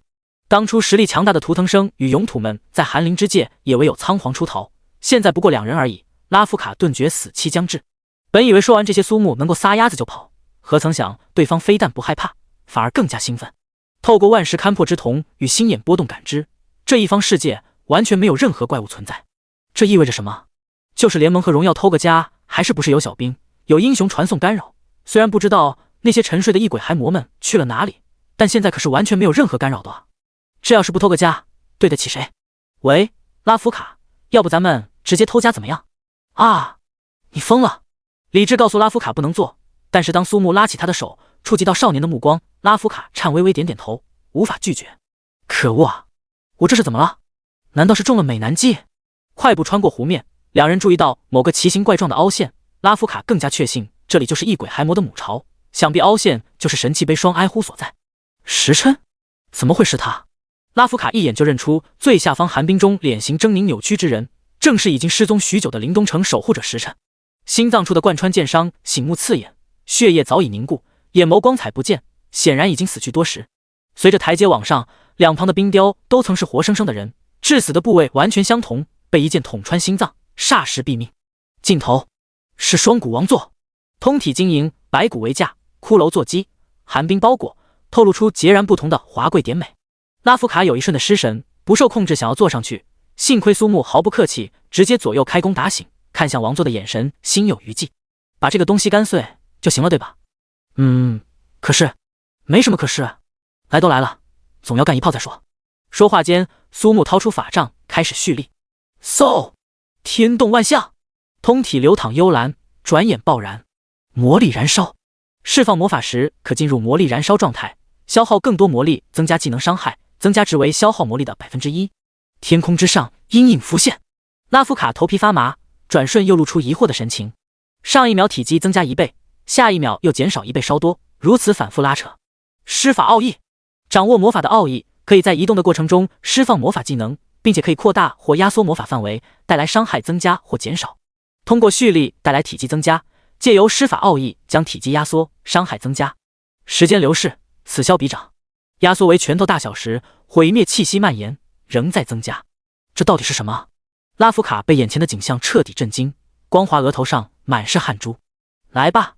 当初实力强大的图腾生与勇土们在寒灵之界也唯有仓皇出逃，现在不过2人而已。拉夫卡顿觉死期将至，本以为说完这些苏木能够撒丫子就跑，何曾想对方非但不害怕，反而更加兴奋。透过万石勘破之瞳与心眼波动感知，这一方世界完全没有任何怪物存在。这意味着什么？就是联盟和荣耀偷个家，还是不是有小兵，有英雄传送干扰？虽然不知道那些沉睡的异鬼骸魔们去了哪里，但现在可是完全没有任何干扰的啊！这要是不偷个家，对得起谁？喂，拉夫卡，要不咱们直接偷家怎么样？啊！你疯了！理智告诉拉夫卡不能做，但是当苏木拉起他的手，触及到少年的目光，拉夫卡颤巍巍点点头，无法拒绝。可恶啊！我这是怎么了？难道是中了美男计？快步穿过湖面，两人注意到某个奇形怪状的凹陷，拉夫卡更加确信这里就是异鬼骸魔的母巢，想必凹陷就是神器杯双哀呼所在。时辰？怎么会是他？拉夫卡一眼就认出最下方寒冰中脸型狰狞扭曲之人，正是已经失踪许久的灵东城守护者时辰。心脏处的贯穿剑伤醒目刺眼，血液早已凝固，眼眸光彩不见，显然已经死去多时。随着台阶往上，两旁的冰雕都曾是活生生的人，致死的部位完全相同，被一剑捅穿心脏，霎时毙命。尽头是双骨王座，通体晶莹，白骨为架，骷髅坐基，寒冰包裹，透露出截然不同的华贵典美。拉夫卡有一瞬的失神，不受控制想要坐上去，幸亏苏木毫不客气，直接左右开弓打醒，看向王座的眼神心有余悸。把这个东西干碎就行了，对吧？可是没什么可是，来都来了，总要干一炮再说。说话间，苏木掏出法杖，开始蓄力。嗖！天动万象，通体流淌幽蓝，转眼爆燃，魔力燃烧。释放魔法时可进入魔力燃烧状态，消耗更多魔力，增加技能伤害，增加值为消耗魔力的1%。天空之上，阴影浮现。拉夫卡头皮发麻，转瞬又露出疑惑的神情。上一秒体积增加1倍，下一秒又减少1倍稍多，如此反复拉扯。施法奥义，掌握魔法的奥义，可以在移动的过程中释放魔法技能，并且可以扩大或压缩魔法范围，带来伤害增加或减少。通过蓄力带来体积增加，借由施法奥义将体积压缩，伤害增加。时间流逝，此消彼长，压缩为拳头大小时，毁灭气息蔓延，仍在增加。这到底是什么？拉夫卡被眼前的景象彻底震惊，光滑额头上满是汗珠。来吧，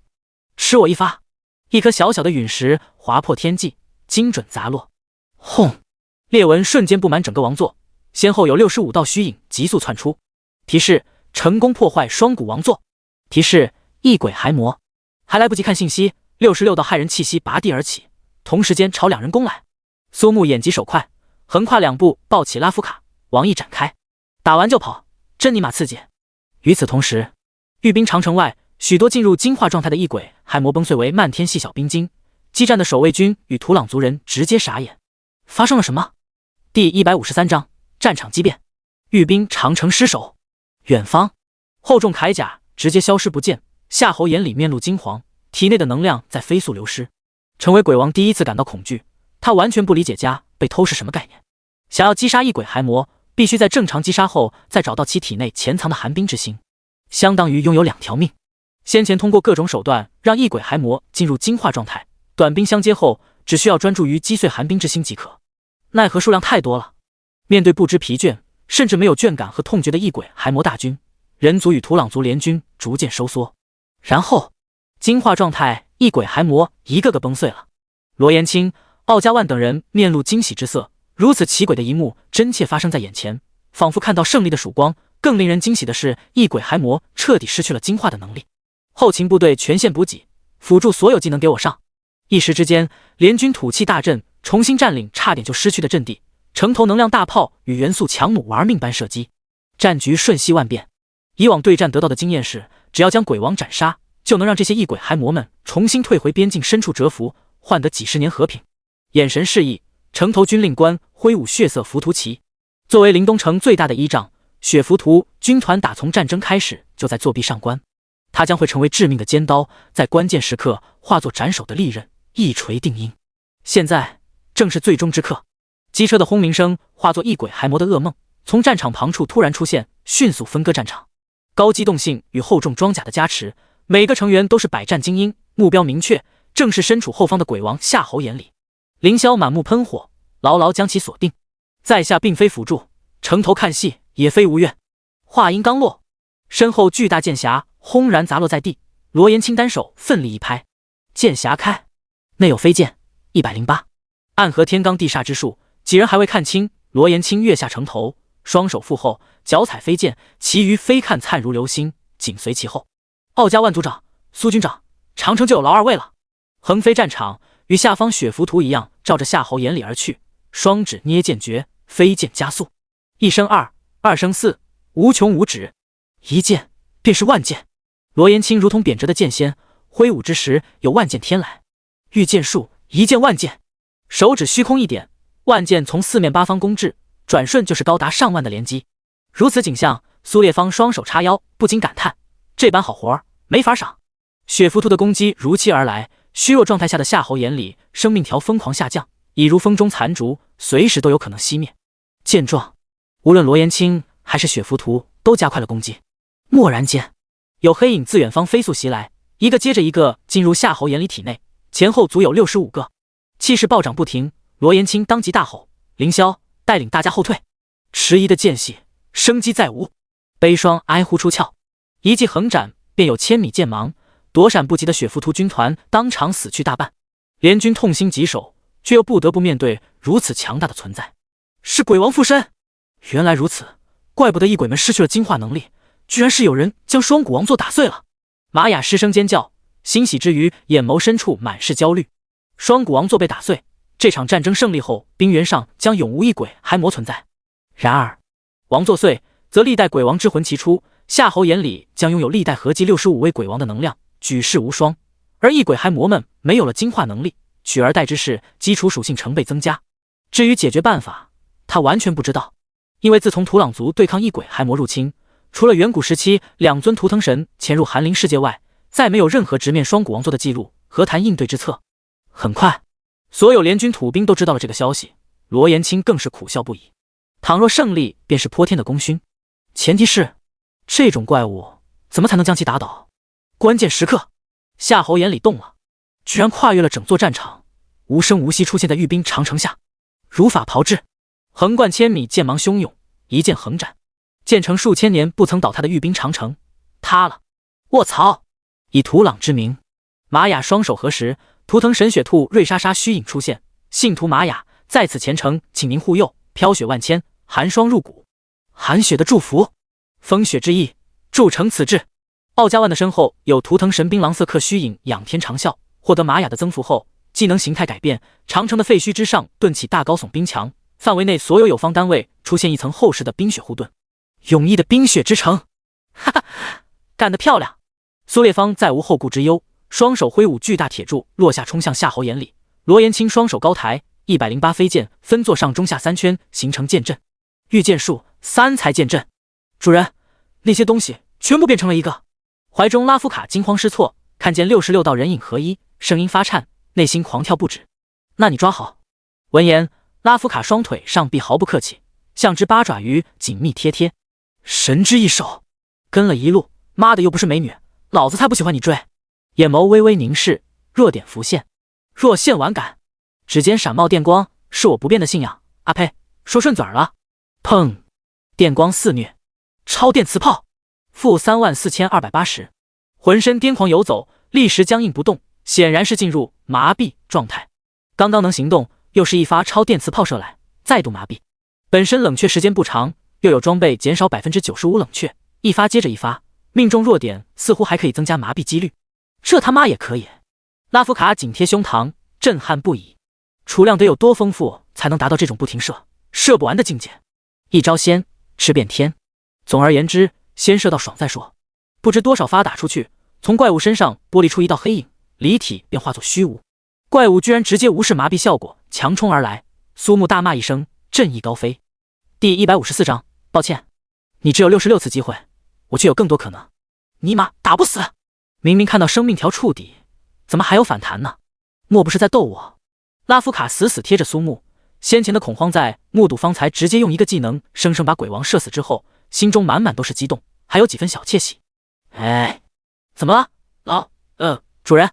吃我一发！一颗小小的陨石划破天际，精准砸落。轰！裂纹瞬间布满整个王座，先后有65道虚影急速窜出。提示：成功破坏双骨王座。提示：异鬼骸魔。还来不及看信息，66道骇人气息拔地而起，同时间朝两人攻来。苏木眼疾手快，横跨2步抱起拉夫卡，王意展开，打完就跑，真尼玛刺激！与此同时，御冰长城外，许多进入精化状态的异鬼骸魔崩碎为漫天细小冰晶。激战的守卫军与土朗族人直接傻眼，发生了什么？第153章战场激变，御冰长城失守。远方，厚重铠甲直接消失不见，夏侯眼里面露金黄，体内的能量在飞速流失。成为鬼王第一次感到恐惧，他完全不理解家被偷是什么概念。想要击杀异鬼骸魔，必须在正常击杀后再找到其体内潜藏的寒冰之心，相当于拥有2条命。先前通过各种手段让异鬼骸魔进入精化状态，短兵相接后只需要专注于击碎寒冰之心即可，奈何数量太多了。面对不知疲倦甚至没有倦感和痛觉的异鬼骸魔大军，人族与土朗族联军逐渐收缩，然后精化状态异鬼骸魔一个个崩碎了。罗延清、奥加万等人面露惊喜之色，如此奇诡的一幕真切发生在眼前，仿佛看到胜利的曙光。更令人惊喜的是，异鬼骸魔彻底失去了精化的能力。后勤部队全线补给，辅助所有技能给我上！一时之间，联军土气大振，重新占领差点就失去的阵地。城头能量大炮与元素强弩玩命般射击，战局瞬息万变。以往对战得到的经验是，只要将鬼王斩杀，就能让这些异鬼骸魔们重新退回边境深处蛰伏，换得几十年和平。眼神示意，城头军令官挥舞血色浮屠旗。作为灵东城最大的依仗，血浮屠军团打从战争开始就在作壁上观，它将会成为致命的尖刀，在关键时刻化作斩首的利刃，一锤定音。现在正是最终之刻。机车的轰鸣声化作异鬼骸魔的噩梦，从战场旁处突然出现，迅速分割战场。高机动性与厚重装甲的加持，每个成员都是百战精英，目标明确，正是身处后方的鬼王夏侯眼里。凌霄满目喷火，牢牢将其锁定。在下并非辅助，城头看戏也非无怨。话音刚落，身后巨大剑匣轰然砸落在地，罗延清单手奋力一拍，剑匣开，内有飞剑108。暗合天罡地煞之术，几人还未看清，罗延清跃下城头，双手负后，脚踩飞剑，其余飞看灿如流星，紧随其后。傲家万族长、苏军长，长城就有劳二位了。横飞战场，与下方血浮屠一样，照着夏侯眼里而去，双指捏剑诀，飞剑加速，一生二，二生四，无穷无止，一剑便是万剑。罗延清如同贬谪的剑仙，挥舞之时有万剑天来。御剑术，一剑万剑，手指虚空一点，万剑从四面八方攻至，转瞬就是高达上万的连击。如此景象，苏烈方双手叉腰，不禁感叹：这般好活儿没法赏。血浮屠的攻击如期而来，虚弱状态下的夏侯眼里生命条疯狂下降，已如风中残烛，随时都有可能熄灭。见状，无论罗延清还是血浮屠都加快了攻击。蓦然间，有黑影自远方飞速袭来，一个接着一个进入夏侯眼里体内，前后足有65个，气势暴涨不停。罗延清当即大吼：凌霄，带领大家后退！迟疑的间隙，生机再无。悲霜哀呼出鞘，一记横斩便有千米剑芒，躲闪不及的血浮屠军团当场死去大半。联军痛心疾首，却又不得不面对如此强大的存在。是鬼王附身！原来如此，怪不得异鬼们失去了精化能力，居然是有人将双骨王座打碎了。玛雅失声尖叫，欣喜之余眼眸深处满是焦虑。双骨王座被打碎，这场战争胜利后，冰原上将永无异鬼骸魔存在。然而王座碎，则历代鬼王之魂齐出，夏侯眼里将拥有历代合计65位鬼王的能量，举世无双。而异鬼骸魔们没有了精化能力，取而代之是基础属性成倍增加。至于解决办法，他完全不知道，因为自从土朗族对抗异鬼骸魔入侵，除了远古时期2尊图腾神潜入寒灵世界外，再没有任何直面双骨王座的记录，何谈应对之策。很快，所有联军土兵都知道了这个消息，罗延清更是苦笑不已。倘若胜利便是泼天的功勋，前提是这种怪物怎么才能将其打倒？关键时刻，夏侯眼里动了，居然跨越了整座战场，无声无息出现在御兵长城下，如法炮制，横贯千米，剑芒汹涌，一剑横斩，建成数千年不曾倒塌的御兵长城塌了。卧槽！以土朗之名，玛雅双手合十，图腾神雪兔瑞莎莎虚影出现，信徒玛雅在此虔诚，请您护佑，飘雪万千，寒霜入骨。寒雪的祝福，风雪之意，铸成此志。傲家万的身后有图腾神兵狼瑟克虚影仰天长啸，获得玛雅的增幅后，技能形态改变，长城的废墟之上顿起大高耸冰墙，范围内所有友方单位出现一层厚实的冰雪护盾。永义的冰雪之城，哈哈，干得漂亮！苏烈方再无后顾之忧，双手挥舞巨大铁柱落下，冲向夏侯眼里。罗延清双手高抬，108飞剑分作上中下3圈，形成剑阵。御剑术三才剑阵。主人，那些东西全部变成了一个。怀中拉夫卡惊慌失措，看见66道人影合一，声音发颤，内心狂跳不止。那你抓好。闻言，拉夫卡双腿上臂毫不客气，像只八爪鱼紧密贴贴。神之一手，跟了一路，妈的又不是美女，老子才不喜欢你追。眼眸微微凝视，弱点浮现，若现晚感。指尖闪冒电光，是我不变的信仰。啊呸，说顺嘴了。砰！电光肆虐，超电磁炮，负34280，浑身癫狂游走，立时僵硬不动，显然是进入麻痹状态。刚刚能行动，又是一发超电磁炮射来，再度麻痹。本身冷却时间不长，又有装备减少95%冷却，一发接着一发，命中弱点似乎还可以增加麻痹几率。这他妈也可以！拉夫卡紧贴胸膛，震撼不已。储量得有多丰富，才能达到这种不停射、射不完的境界？一招鲜，吃遍天。总而言之，先射到爽再说。不知多少发打出去，从怪物身上剥离出一道黑影，离体便化作虚无。怪物居然直接无视麻痹效果，强冲而来。苏木大骂一声，振翼高飞。第154章，抱歉，你只有66次机会，我却有更多可能。尼玛，打不死！明明看到生命条触底，怎么还有反弹呢？莫不是在逗我？拉夫卡死死贴着苏木，先前的恐慌在目睹方才直接用一个技能生生把鬼王射死之后，心中满满都是激动，还有几分小窃喜。哎，怎么了？主人，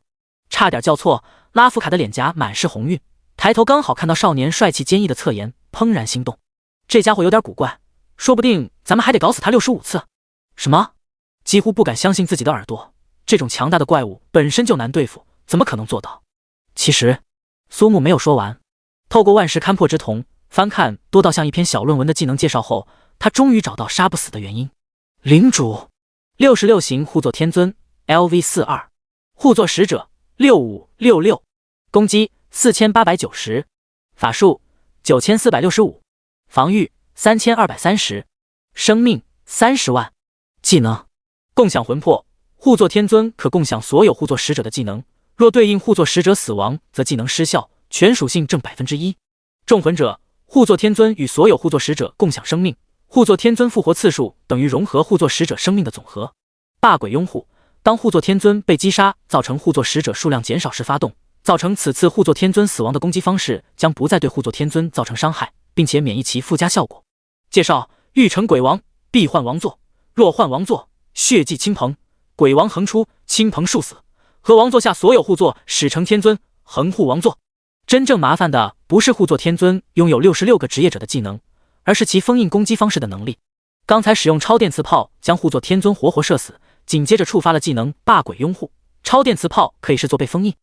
差点叫错。拉夫卡的脸颊满是红晕，抬头刚好看到少年帅气坚毅的侧颜，怦然心动。这家伙有点古怪，说不定咱们还得搞死他65次。什么？几乎不敢相信自己的耳朵，这种强大的怪物本身就难对付，怎么可能做到？其实，苏木没有说完。透过万事勘破之瞳，翻看多到像一篇小论文的技能介绍后，他终于找到杀不死的原因。领主66型护作天尊 LV42， 护作使者6566，攻击4890，法术9465，防御3230，生命30万。技能共享魂魄，护作天尊可共享所有护作使者的技能，若对应护作使者死亡，则技能失效，全属性正 1%。 众魂者，护作天尊与所有护作使者共享生命，护作天尊复活次数等于融合护作使者生命的总和。霸鬼拥护，当护作天尊被击杀造成护作使者数量减少时发动，造成此次护作天尊死亡的攻击方式将不再对护作天尊造成伤害，并且免疫其附加效果。介绍：欲成鬼王，必换王座，若换王座，血迹倾盆，鬼王横出，倾盆数死，和王座下所有护作使成天尊，横护王座。真正麻烦的不是护作天尊拥有66个职业者的技能，而是其封印攻击方式的能力。刚才使用超电磁炮将护作天尊活活射死，紧接着触发了技能霸鬼拥护，超电磁炮可以视作被封印，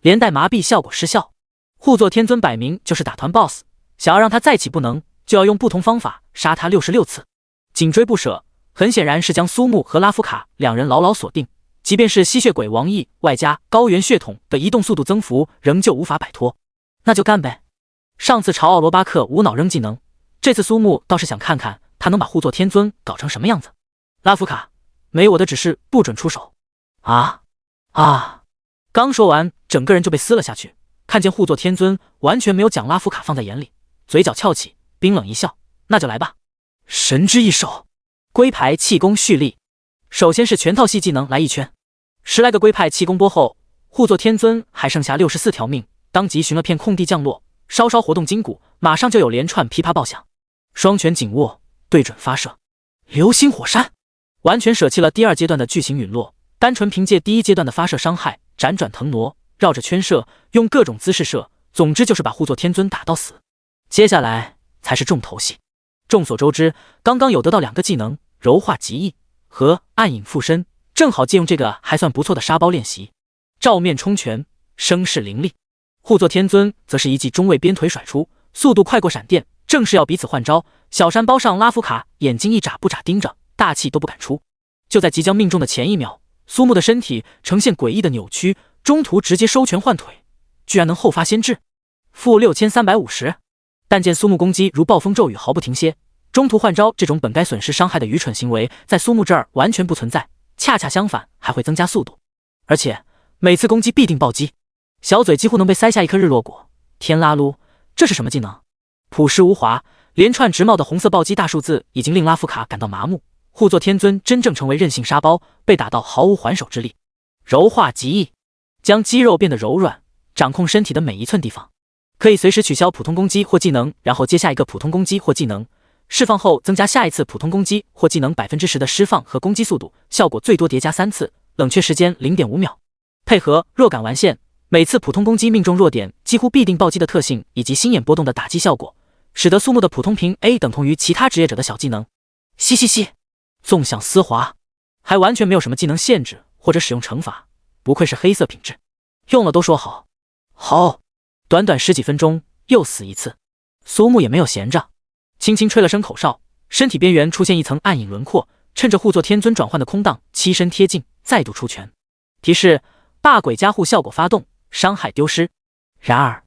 连带麻痹效果失效。护作天尊摆明就是打团 BOSS， 想要让他再起不能，就要用不同方法杀他66次。紧追不舍，很显然是将苏木和拉夫卡两人牢牢锁定，即便是吸血鬼王毅外加高原血统的移动速度增幅，仍旧无法摆脱。那就干呗！上次朝奥罗巴克无脑扔技能，这次苏木倒是想看看他能把护作天尊搞成什么样子。拉夫卡，没我的指示不准出手。刚说完，整个人就被撕了下去。看见护作天尊完全没有将拉夫卡放在眼里，嘴角翘起，冰冷一笑：“那就来吧。”神之一手，龟牌气功蓄力。首先是全套系技能来一圈，10来个龟派气功波后，护作天尊还剩下64条命，当即寻了片空地降落，稍稍活动筋骨，马上就有连串噼啪爆响。双拳紧握，对准发射，流星火山，完全舍弃了第2阶段的巨型陨落，单纯凭借第1阶段的发射伤害，辗转腾挪，绕着圈射，用各种姿势射，总之就是把护作天尊打到死。接下来才是重头戏。众所周知，刚刚有得到2个技能柔化极意和暗影附身，正好借用这个还算不错的沙包练习。照面冲拳，声势凌厉。护作天尊则是一记中位鞭腿甩出，速度快过闪电，正是要彼此换招。小山包上拉夫卡眼睛一眨不眨盯着，大气都不敢出。就在即将命中的前1秒，苏木的身体呈现诡异的扭曲，中途直接收拳换腿，居然能后发先至。负6350。但见苏木攻击如暴风骤雨，毫不停歇。中途换招这种本该损失伤害的愚蠢行为，在苏木这儿完全不存在，恰恰相反，还会增加速度。而且每次攻击必定暴击，小嘴几乎能被塞下一颗日落果。天拉噜，这是什么技能？朴实无华，连串直冒的红色暴击大数字已经令拉夫卡感到麻木。护作天尊真正成为韧性沙包，被打到毫无还手之力。柔化极意，将肌肉变得柔软，掌控身体的每一寸地方。可以随时取消普通攻击或技能，然后接下一个普通攻击或技能，释放后增加下一次普通攻击或技能 10% 的释放和攻击速度，效果最多叠加3次，冷却时间 0.5 秒。配合若感完现，每次普通攻击命中弱点几乎必定暴击的特性，以及心眼波动的打击效果，使得苏木的普通评 A 等同于其他职业者的小技能。嘻嘻嘻，纵享丝滑，还完全没有什么技能限制或者使用惩罚，不愧是黑色品质，用了都说好。好，短短10几分钟又死一次，苏木也没有闲着，轻轻吹了声口哨，身体边缘出现一层暗影轮廓，趁着护作天尊转换的空档，栖身贴近，再度出拳。提示：霸鬼加护效果发动，伤害丢失。然而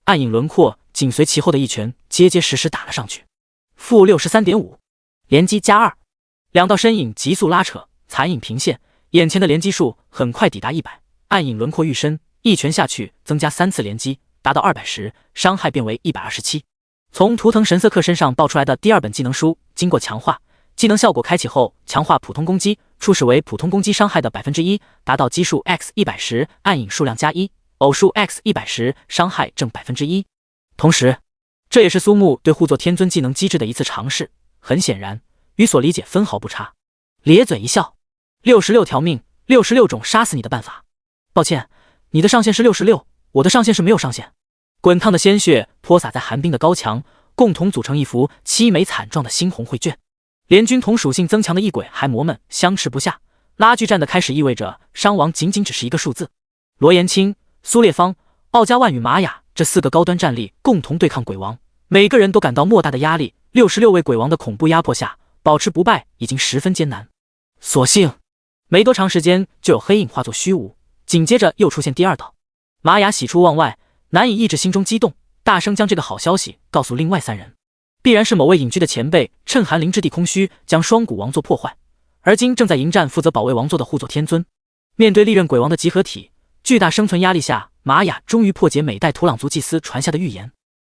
暗影轮廓紧随其后的一拳结结实实打了上去。负 63.5， 连击加2，两道身影急速拉扯，残影平现，眼前的连击数很快抵达100，暗影轮廓愈深，一拳下去增加3次连击，达到210，伤害变为127。从图腾神色客身上爆出来的第2本技能书经过强化，技能效果开启后强化普通攻击，初始为普通攻击伤害的 1%， 达到基数 x110， 暗影数量加1，偶数 x110， 伤害正 1%。 同时这也是苏木对护作天尊技能机制的一次尝试，很显然与所理解分毫不差。咧嘴一笑，66条命，66种杀死你的办法。抱歉，你的上限是66，我的上限是没有上限。滚烫的鲜血泼洒在寒冰的高墙，共同组成一幅凄美惨状的猩红绘卷。联军同属性增强的异鬼骸魔们相持不下，拉锯战的开始意味着伤亡仅仅只是一个数字。罗延清、苏烈方、奥加万与玛雅这4个高端战力共同对抗鬼王，每个人都感到莫大的压力。66位鬼王的恐怖压迫下，保持不败已经十分艰难。所幸没多长时间就有黑影化作虚无，紧接着又出现第2道。玛雅喜出望外，难以抑制心中激动，大声将这个好消息告诉另外3人。必然是某位隐居的前辈趁寒灵之地空虚将双谷王座破坏，而今正在迎战负责保卫王座的护座天尊。面对历任鬼王的集合体，巨大生存压力下，玛雅终于破解每代土朗族祭司传下的预言。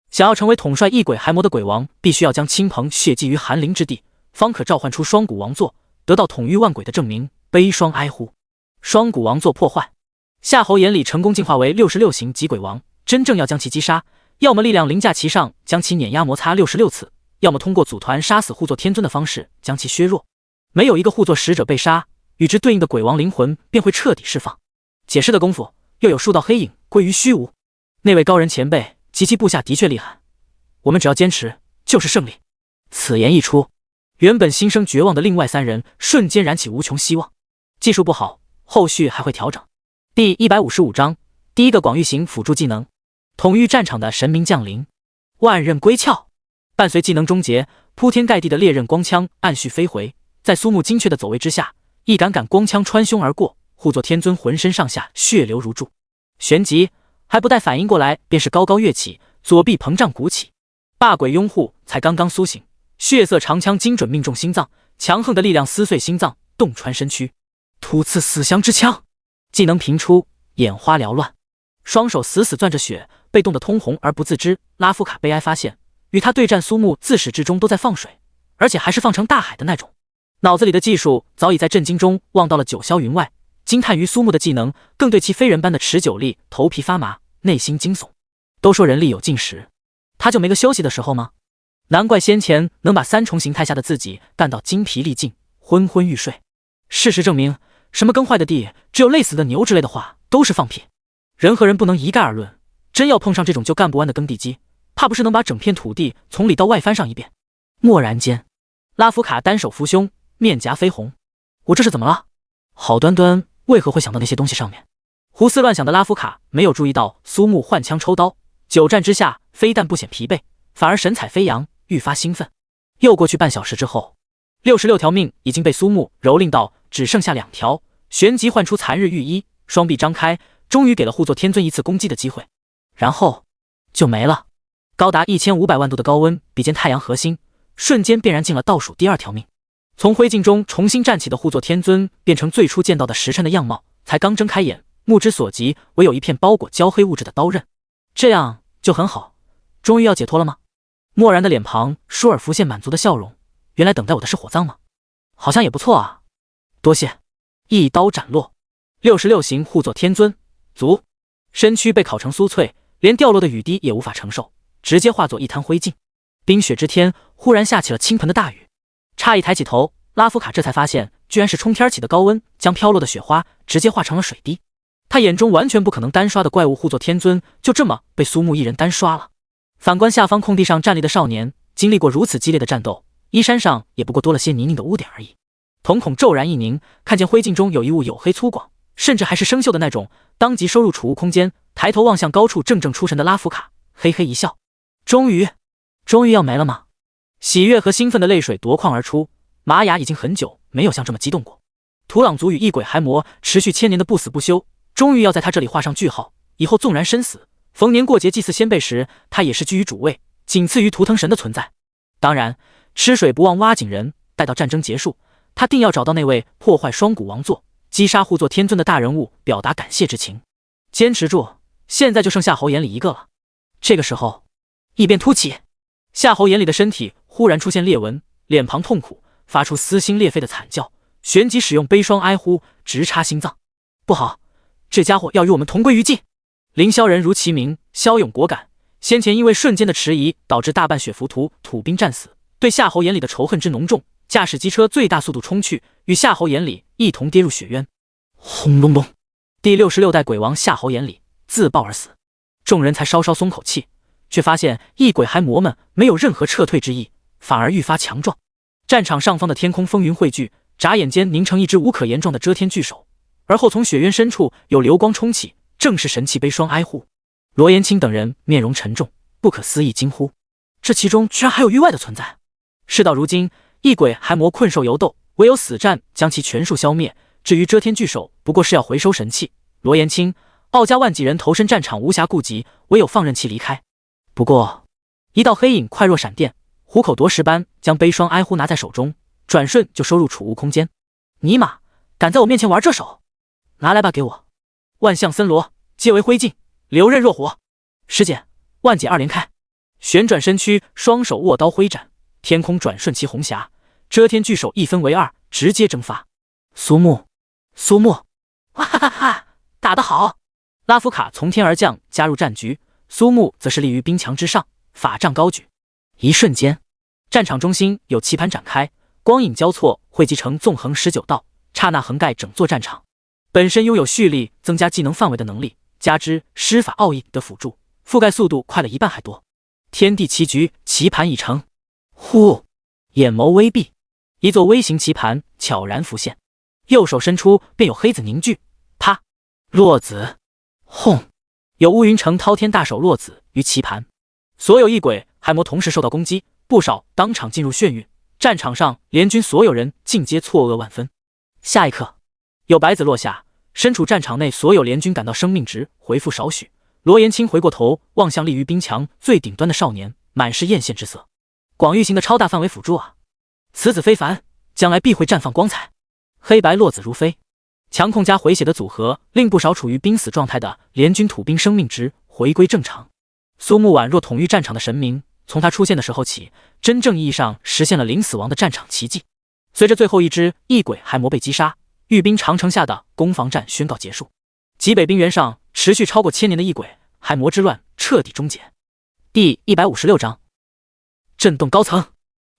想要成为统帅异鬼骸魔的鬼王，必须要将亲朋血祭于寒灵之地，方可召唤出双谷王座，得到统御万鬼的证明。悲霜哀呼，双谷王座破坏。夏侯眼里成功进化为66型极鬼王，真正要将其击杀，要么力量凌驾其上将其碾压摩擦66次，要么通过组团杀死护座天尊的方式将其削弱。没有一个护座使者被杀，与之对应的鬼王灵魂便会彻底释放。解释的功夫，又有数道黑影归于虚无。那位高人前辈及其部下的确厉害，我们只要坚持就是胜利。此言一出，原本心生绝望的另外3人瞬间燃起无穷希望。技术不好，后续还会调整。第155章，第一个广域型辅助技能，统御战场的神明降临，万刃归鞘。伴随技能终结，铺天盖地的烈刃光枪按序飞回，在苏木精确的走位之下，一杆杆光枪穿胸而过，护座天尊浑身上下血流如注。旋即还不待反应过来，便是高高跃起，左臂膨胀鼓起。霸鬼拥护才刚刚苏醒，血色长枪精准命中心脏，强横的力量撕碎心脏，洞穿身躯，突刺死降之枪。技能频出，眼花缭乱，双手死死攥着血，被冻得通红而不自知。拉夫卡悲哀发现，与他对战苏木自始至终都在放水，而且还是放成大海的那种。脑子里的技术早已在震惊中忘到了九霄云外，惊叹于苏木的技能，更对其非人般的持久力头皮发麻，内心惊悚。都说人力有尽时，他就没个休息的时候吗？难怪先前能把3重形态下的自己干到精疲力尽，昏昏欲睡。事实证明，什么耕坏的地，只有累死的牛之类的话都是放屁。人和人不能一概而论，真要碰上这种就干不完的耕地机，怕不是能把整片土地从里到外翻上一遍。蓦然间，拉夫卡单手扶胸，面颊绯红。我这是怎么了？好端端为何会想到那些东西上面？胡思乱想的拉夫卡没有注意到苏木换枪抽刀，久战之下非但不显疲惫，反而神采飞扬，愈发兴奋。又过去半小时之后，66条命已经被苏木蹂躏到只剩下2条，旋即唤出残日御衣，双臂张开，终于给了护座天尊一次攻击的机会，然后就没了。高达1500万度的高温比肩太阳核心，瞬间便燃尽了倒数第2条命。从灰烬中重新站起的护座天尊变成最初见到的时辰的样貌，才刚睁开眼，目之所及唯有一片包裹焦黑物质的刀刃。这样就很好，终于要解脱了吗？漠然的脸庞倏尔浮现满足的笑容，原来等待我的是火葬吗？好像也不错啊，多谢。一刀斩落66型护座天尊卒，身躯被烤成酥脆，连掉落的雨滴也无法承受，直接化作一滩灰烬。冰雪之天忽然下起了倾盆的大雨，诧异抬起头，拉夫卡这才发现，居然是冲天起的高温将飘落的雪花直接化成了水滴。他眼中完全不可能单刷的怪物护座天尊，就这么被苏木一人单刷了。反观下方空地上站立的少年，经历过如此激烈的战斗，衣衫上也不过多了些泥泞的污点而已。瞳孔骤然一凝，看见灰烬中有一物黝黑粗犷，甚至还是生锈的那种，当即收入储物空间，抬头望向高处正正出神的拉夫卡，嘿嘿一笑。终于要没了吗？喜悦和兴奋的泪水夺眶而出，玛雅已经很久没有像这么激动过。土朗族与异鬼骸魔持续1000年的不死不休，终于要在他这里画上句号，以后纵然身死，逢年过节祭祀先辈时，他也是居于主位，仅次于图腾神的存在。当然，吃水不忘挖井人，待到战争结束，他定要找到那位破坏双谷王座、击杀护座天尊的大人物，表达感谢之情。坚持住，现在就剩夏侯眼里一个了。这个时候，异变突起，夏侯眼里的身体忽然出现裂纹，脸庞痛苦，发出撕心裂肺的惨叫，旋即使用悲霜哀呼，直插心脏。不好，这家伙要与我们同归于尽。凌霄人如其名，骁勇果敢，先前因为瞬间的迟疑导致大半血浮屠土兵战死，对夏侯眼里的仇恨之浓重，驾驶机车最大速度冲去，与夏侯衍里一同跌入雪渊。轰隆隆！第66代鬼王夏侯衍里自爆而死。众人才稍稍松口气，却发现异鬼骸魔们没有任何撤退之意，反而愈发强壮。战场上方的天空风云汇聚，眨眼间凝成一只无可言状的遮天巨手，而后从雪渊深处有流光冲起，正是神器悲霜哀护。罗延清等人面容沉重，不可思议惊呼：这其中居然还有域外的存在！事到如今，异鬼骸魔困兽犹斗，唯有死战将其全数消灭。至于遮天巨手，不过是要回收神器。罗延清、奥家万几人投身战场，无暇顾及，唯有放任其离开。不过，一道黑影快若闪电，虎口夺食般将悲霜哀呼拿在手中，转瞬就收入储物空间。尼玛，敢在我面前玩这手？拿来吧，给我！万象森罗皆为灰烬，流刃若火。师姐，万解二连开！旋转身躯，双手握刀挥斩，天空转瞬其红霞，遮天巨手一分为二，直接蒸发。苏木，苏木，哇哈哈哈！打得好！拉夫卡从天而降，加入战局。苏木则是立于冰墙之上，法杖高举。一瞬间，战场中心有棋盘展开，光影交错，汇集成纵横19道，刹那横盖整座战场。本身拥有蓄力增加技能范围的能力，加之施法奥义的辅助，覆盖速度快了一半还多。天地棋局，棋盘已成。呼！眼眸微闭，一座微型棋盘悄然浮现，右手伸出便有黑子凝聚。啪！落子！轰！有乌云城滔天大手落子于棋盘，所有异鬼骸魔同时受到攻击，不少当场进入眩晕。战场上联军所有人尽皆错愕万分。下一刻，有白子落下，身处战场内所有联军感到生命值回复少许。罗延清回过头望向立于冰墙最顶端的少年，满是艳羡之色。广域型的超大范围辅助啊，此子非凡，将来必会绽放光彩。黑白落子如飞，强控加回血的组合令不少处于濒死状态的联军土兵生命值回归正常。苏木婉若统御战场的神明，从他出现的时候起，真正意义上实现了零死亡的战场奇迹。随着最后一只异鬼骸魔被击杀，御兵长城下的攻防战宣告结束。极北冰原上持续超过1000年的异鬼骸魔之乱彻底终结。第156章，震动高层，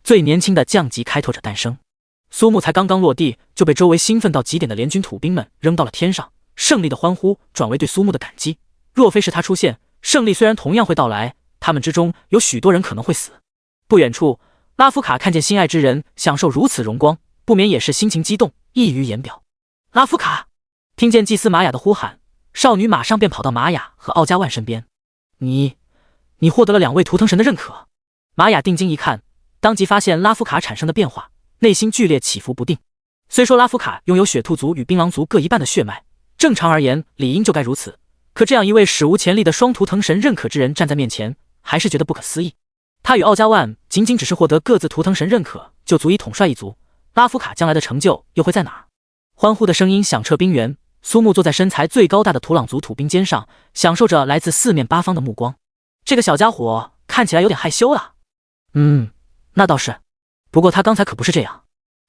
最年轻的降级开拓者诞生。苏木才刚刚落地，就被周围兴奋到极点的联军土兵们扔到了天上，胜利的欢呼转为对苏木的感激。若非是他出现，胜利虽然同样会到来，他们之中有许多人可能会死。不远处，拉夫卡看见心爱之人享受如此荣光，不免也是心情激动，溢于言表。拉夫卡听见祭司玛雅的呼喊，少女马上便跑到玛雅和奥加万身边。你获得了2位图腾神的认可。玛雅定睛一看，当即发现拉夫卡产生的变化，内心剧烈起伏不定。虽说拉夫卡拥有雪兔族与槟榔族各一半的血脉，正常而言理应就该如此，可这样一位史无前例的双图腾神认可之人站在面前，还是觉得不可思议。他与奥加万仅仅只是获得各自图腾神认可，就足以统帅一族，拉夫卡将来的成就又会在哪儿？欢呼的声音响彻冰原，苏木坐在身材最高大的土朗族土兵肩上，享受着来自四面八方的目光。这个小家伙看起来有点害羞啊。那倒是，不过他刚才可不是这样。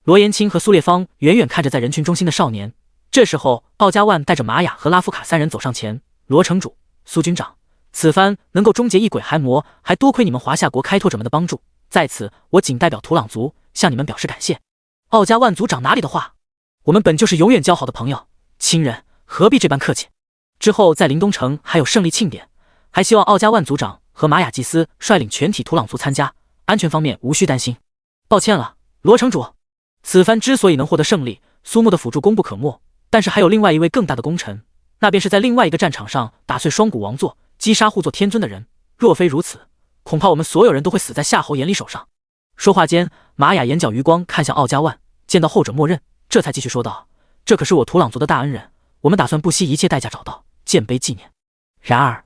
罗延清和苏烈方远远看着在人群中心的少年，这时候奥加万带着玛雅和拉夫卡3人走上前。罗城主、苏军长，此番能够终结异鬼骸魔，还多亏你们华夏国开拓者们的帮助，在此我仅代表土朗族向你们表示感谢。奥加万族长哪里的话，我们本就是永远交好的朋友亲人，何必这般客气。之后在临东城还有胜利庆典，还希望奥加万族长和玛雅祭司率领全体土朗族参加，安全方面无需担心。抱歉了，罗城主，此番之所以能获得胜利，苏木的辅助功不可没，但是还有另外一位更大的功臣，那便是在另外一个战场上打碎双骨王座，击杀护座天尊的人。若非如此，恐怕我们所有人都会死在夏侯衍里手上。说话间，玛雅眼角余光看向奥加万，见到后者默认，这才继续说道：这可是我土朗族的大恩人，我们打算不惜一切代价找到，建碑纪念。然而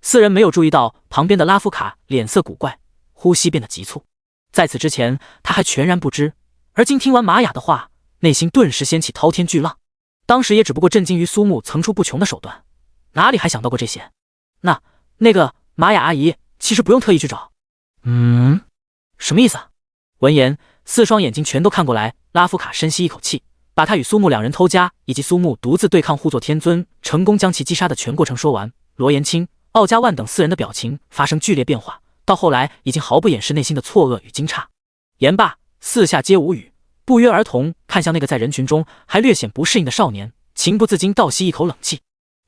4人没有注意到旁边的拉夫卡脸色古怪，呼吸变得急促。在此之前他还全然不知，而今听完玛雅的话，内心顿时掀起滔天巨浪。当时也只不过震惊于苏木层出不穷的手段，哪里还想到过这些。那个玛雅阿姨其实不用特意去找。什么意思啊？闻言4双眼睛全都看过来。拉夫卡深吸一口气，把他与苏木2人偷家以及苏木独自对抗护座天尊，成功将其击杀的全过程说完。罗延清、奥加万等4人的表情发生剧烈变化，到后来已经毫不掩饰内心的错愕与惊诧。言罢，四下皆无语，不约而同看向那个在人群中还略显不适应的少年，情不自禁倒吸一口冷气。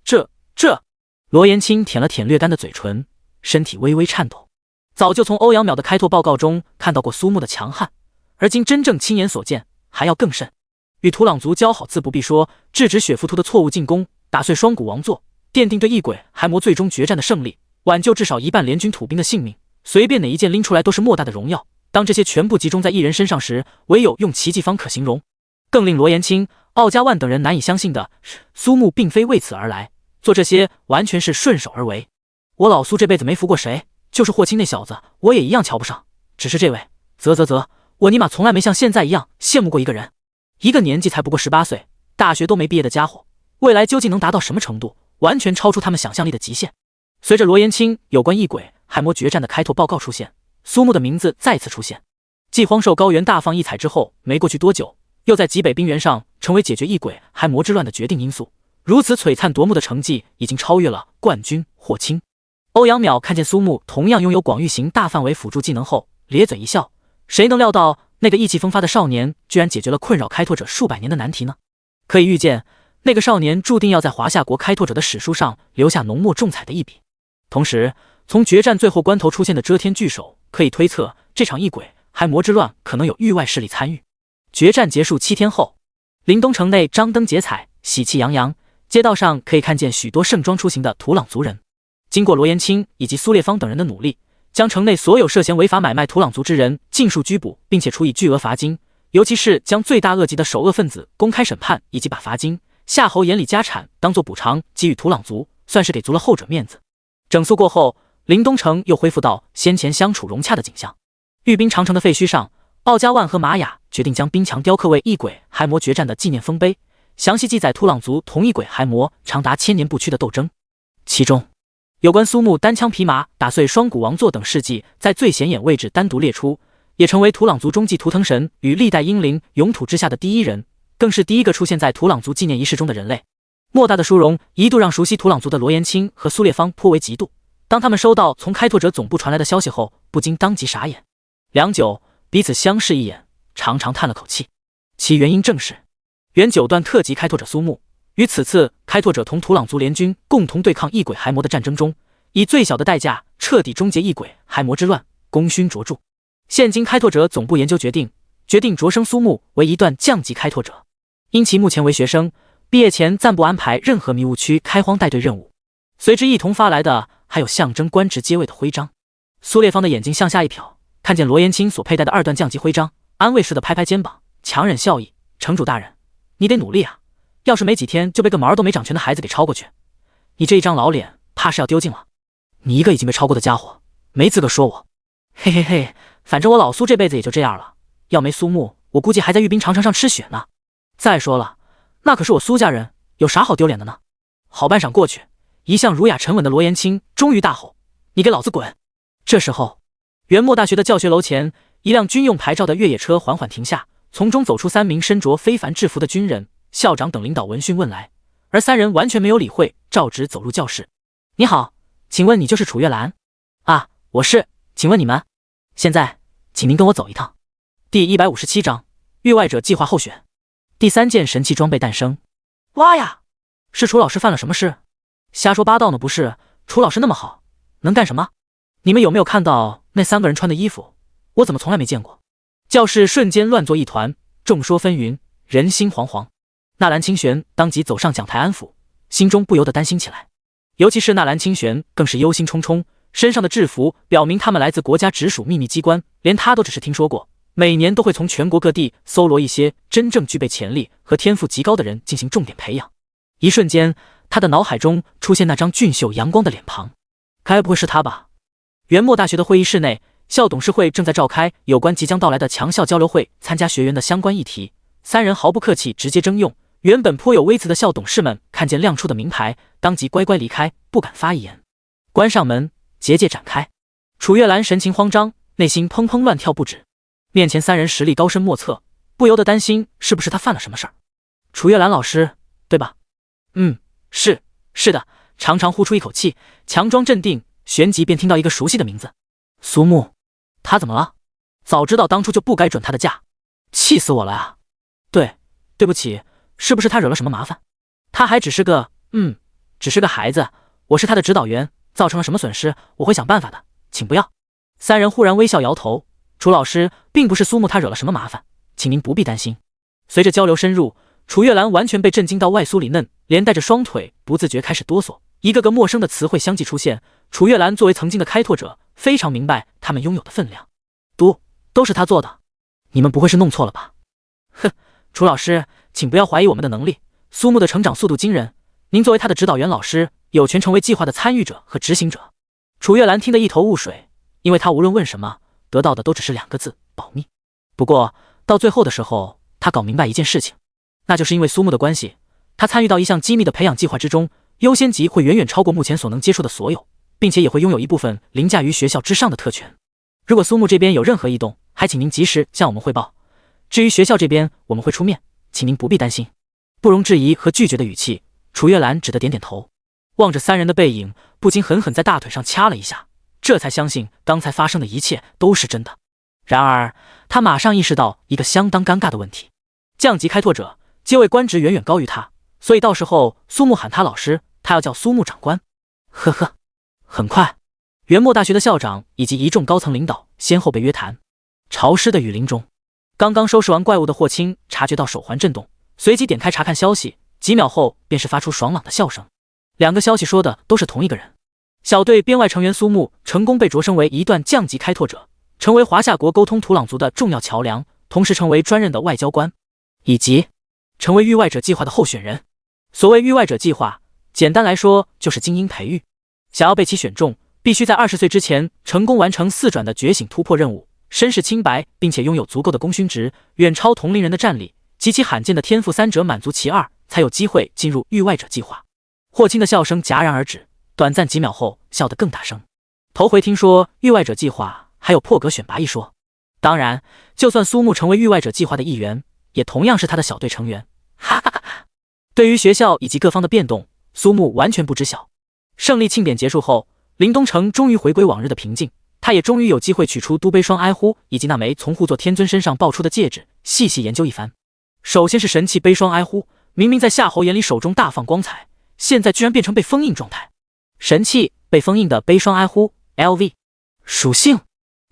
这……罗延青舔了舔略干的嘴唇，身体微微颤抖。早就从欧阳淼的开拓报告中看到过苏木的强悍，而今真正亲眼所见，还要更甚。与土朗族交好自不必说，制止雪浮屠的错误进攻，打碎双股王座，奠定对异鬼骸魔最终决战的胜利，挽救至少一半联军土兵的性命，随便哪一件拎出来都是莫大的荣耀。当这些全部集中在一人身上时，唯有用奇迹方可形容。更令罗延青、奥家万等人难以相信的是，苏木并非为此而来，做这些完全是顺手而为。我老苏这辈子没服过谁，就是霍青那小子，我也一样瞧不上。只是这位，我尼玛从来没像现在一样羡慕过一个人。一个年纪才不过18岁，大学都没毕业的家伙，未来究竟能达到什么程度，完全超出他们想象力的极限。随着罗延青有关异鬼骸魔决战的开拓报告出现，苏木的名字再次出现。继荒兽高原大放异彩之后，没过去多久，又在极北冰原上成为解决异鬼骸魔之乱的决定因素。如此璀璨夺目的成绩，已经超越了冠军霍青。欧阳淼看见苏木同样拥有广域型大范围辅助技能后，咧嘴一笑。谁能料到那个意气风发的少年居然解决了困扰开拓者数百年的难题呢？可以预见，那个少年注定要在华夏国开拓者的史书上留下浓墨重彩的一笔。同时，从决战最后关头出现的遮天巨手可以推测，这场异鬼骸魔之乱可能有域外势力参与。决战结束7天后，临东城内张灯结彩，喜气洋洋，街道上可以看见许多盛装出行的土朗族人。经过罗延青以及苏烈方等人的努力，将城内所有涉嫌违法买卖土朗族之人尽数拘捕，并且处以巨额罚金，尤其是将罪大恶极的首恶分子公开审判，以及把罚金、夏侯眼里家产当作补偿给予土朗族，算是给足了后者面子。整肃过后，临东城又恢复到先前相处融洽的景象。御兵长城的废墟上，奥家万和玛雅决定将冰墙雕刻为异鬼骸魔决战的纪念丰碑，详细记载土朗族同异鬼骸魔长达1000年不屈的斗争。其中有关苏木单枪匹马打碎双股王座等事迹，在最显眼位置单独列出，也成为土朗族中继图腾神与历代英灵永土之下的第一人，更是第一个出现在土朗族纪念仪式中的人类。莫大的殊荣一度让熟悉土朗族的罗延青和苏烈方颇为嫉妒。当他们收到从开拓者总部传来的消息后，不禁当即傻眼。良久，彼此相视一眼，长长叹了口气。其原因正是原9段特级开拓者苏木于此次开拓者同土朗族联军共同对抗异鬼骸魔的战争中，以最小的代价彻底终结异鬼骸魔之乱，功勋卓著。现今开拓者总部研究决定擢升苏木为1段降级开拓者，因其目前为学生，毕业前暂不安排任何迷雾区开荒带队任务。随之一同发来的还有象征官职阶位的徽章。苏烈方的眼睛向下一瞟，看见罗延青所佩戴的2段降级徽章，安慰似的拍拍肩膀，强忍笑意：“城主大人，你得努力啊！要是没几天就被个毛都没长全的孩子给超过去，你这一张老脸怕是要丢尽了。你一个已经被超过的家伙，没资格说我。嘿嘿嘿，反正我老苏这辈子也就这样了，要没苏木，我估计还在御兵长城上吃血呢。再说了，那可是我苏家人，有啥好丢脸的呢？”好半晌过去，一向儒雅沉稳的罗延青终于大吼：“你给老子滚！”这时候，元墨大学的教学楼前，一辆军用牌照的越野车缓缓停下，从中走出3名身着非凡制服的军人。校长等领导闻讯问来，而3人完全没有理会，照直走入教室。“你好，请问你就是楚月兰？”“啊，我是，请问你们？”“现在，请您跟我走一趟。”第157章域外者计划候选。第3件神器装备诞生。哇呀！是楚老师犯了什么事？瞎说八道呢？不是，楚老师那么好，能干什么？你们有没有看到那3个人穿的衣服？我怎么从来没见过？教室瞬间乱作一团，众说纷纭，人心惶惶。纳兰清玄当即走上讲台安抚，心中不由得担心起来。尤其是纳兰清玄更是忧心忡忡，身上的制服表明他们来自国家直属秘密机关，连他都只是听说过，每年都会从全国各地搜罗一些真正具备潜力和天赋极高的人进行重点培养。一瞬间，他的脑海中出现那张俊秀阳光的脸庞，该不会是他吧？元墨大学的会议室内，校董事会正在召开有关即将到来的强校交流会参加学员的相关议题，3人毫不客气直接征用。原本颇有微词的校董事们看见亮出的名牌，当即乖乖离开，不敢发一言。关上门，结界展开。楚月兰神情慌张，内心砰砰乱跳不止。面前3人实力高深莫测，不由得担心是不是他犯了什么事儿。楚月兰老师，对吧？是的。长长呼出一口气，强装镇定，旋即便听到一个熟悉的名字：苏木。他怎么了？早知道当初就不该准他的假。气死我了啊！对不起，是不是他惹了什么麻烦？他还只是个孩子，我是他的指导员，造成了什么损失，我会想办法的，请不要。三人忽然微笑摇头，楚老师，并不是苏木他惹了什么麻烦，请您不必担心。随着交流深入，楚月兰完全被震惊到外酥里嫩，连带着双腿不自觉开始哆嗦，一个个陌生的词汇相继出现。楚月兰作为曾经的开拓者，非常明白他们拥有的分量。都是他做的，你们不会是弄错了吧？哼，楚老师，请不要怀疑我们的能力。苏木的成长速度惊人，您作为他的指导员老师，有权成为计划的参与者和执行者。楚月兰听得一头雾水，因为他无论问什么，得到的都只是2个字：保密。不过到最后的时候，他搞明白一件事情，那就是因为苏木的关系，他参与到一项机密的培养计划之中，优先级会远远超过目前所能接触的所有，并且也会拥有一部分凌驾于学校之上的特权。如果苏木这边有任何异动，还请您及时向我们汇报。至于学校这边，我们会出面，请您不必担心。不容置疑和拒绝的语气，楚月兰只得点点头，望着3人的背影，不禁狠狠在大腿上掐了一下，这才相信刚才发生的一切都是真的。然而他马上意识到一个相当尴尬的问题，降级开拓者阶位官职远远高于他，所以到时候苏木喊他老师，他要叫苏木长官。呵呵，很快元墨大学的校长以及一众高层领导先后被约谈。潮湿的雨林中，刚刚收拾完怪物的霍青察觉到手环震动，随即点开查看消息，几秒后便是发出爽朗的笑声。2个消息说的都是同一个人，小队编外成员苏木成功被擢升为一段降级开拓者，成为华夏国沟通土朗族的重要桥梁，同时成为专任的外交官，以及成为域外者计划的候选人。所谓域外者计划，简单来说就是精英培育，想要被其选中，必须在20岁之前成功完成4转的觉醒突破任务，身世清白，并且拥有足够的功勋值，远超同龄人的战力及其罕见的天赋3者满足其2，才有机会进入域外者计划。霍青的笑声戛然而止，短暂几秒后笑得更大声。头回听说域外者计划还有破格选拔一说，当然就算苏木成为域外者计划的一员，也同样是他的小队成员。哈哈哈哈！对于学校以及各方的变动，苏木完全不知晓。胜利庆典结束后，林东城终于回归往日的平静，他也终于有机会取出都悲霜哀呼以及那枚从护作天尊身上爆出的戒指，细细研究一番。首先是神器悲霜哀呼，明明在夏侯眼里手中大放光彩，现在居然变成被封印状态。神器被封印的悲霜哀呼 LV 属性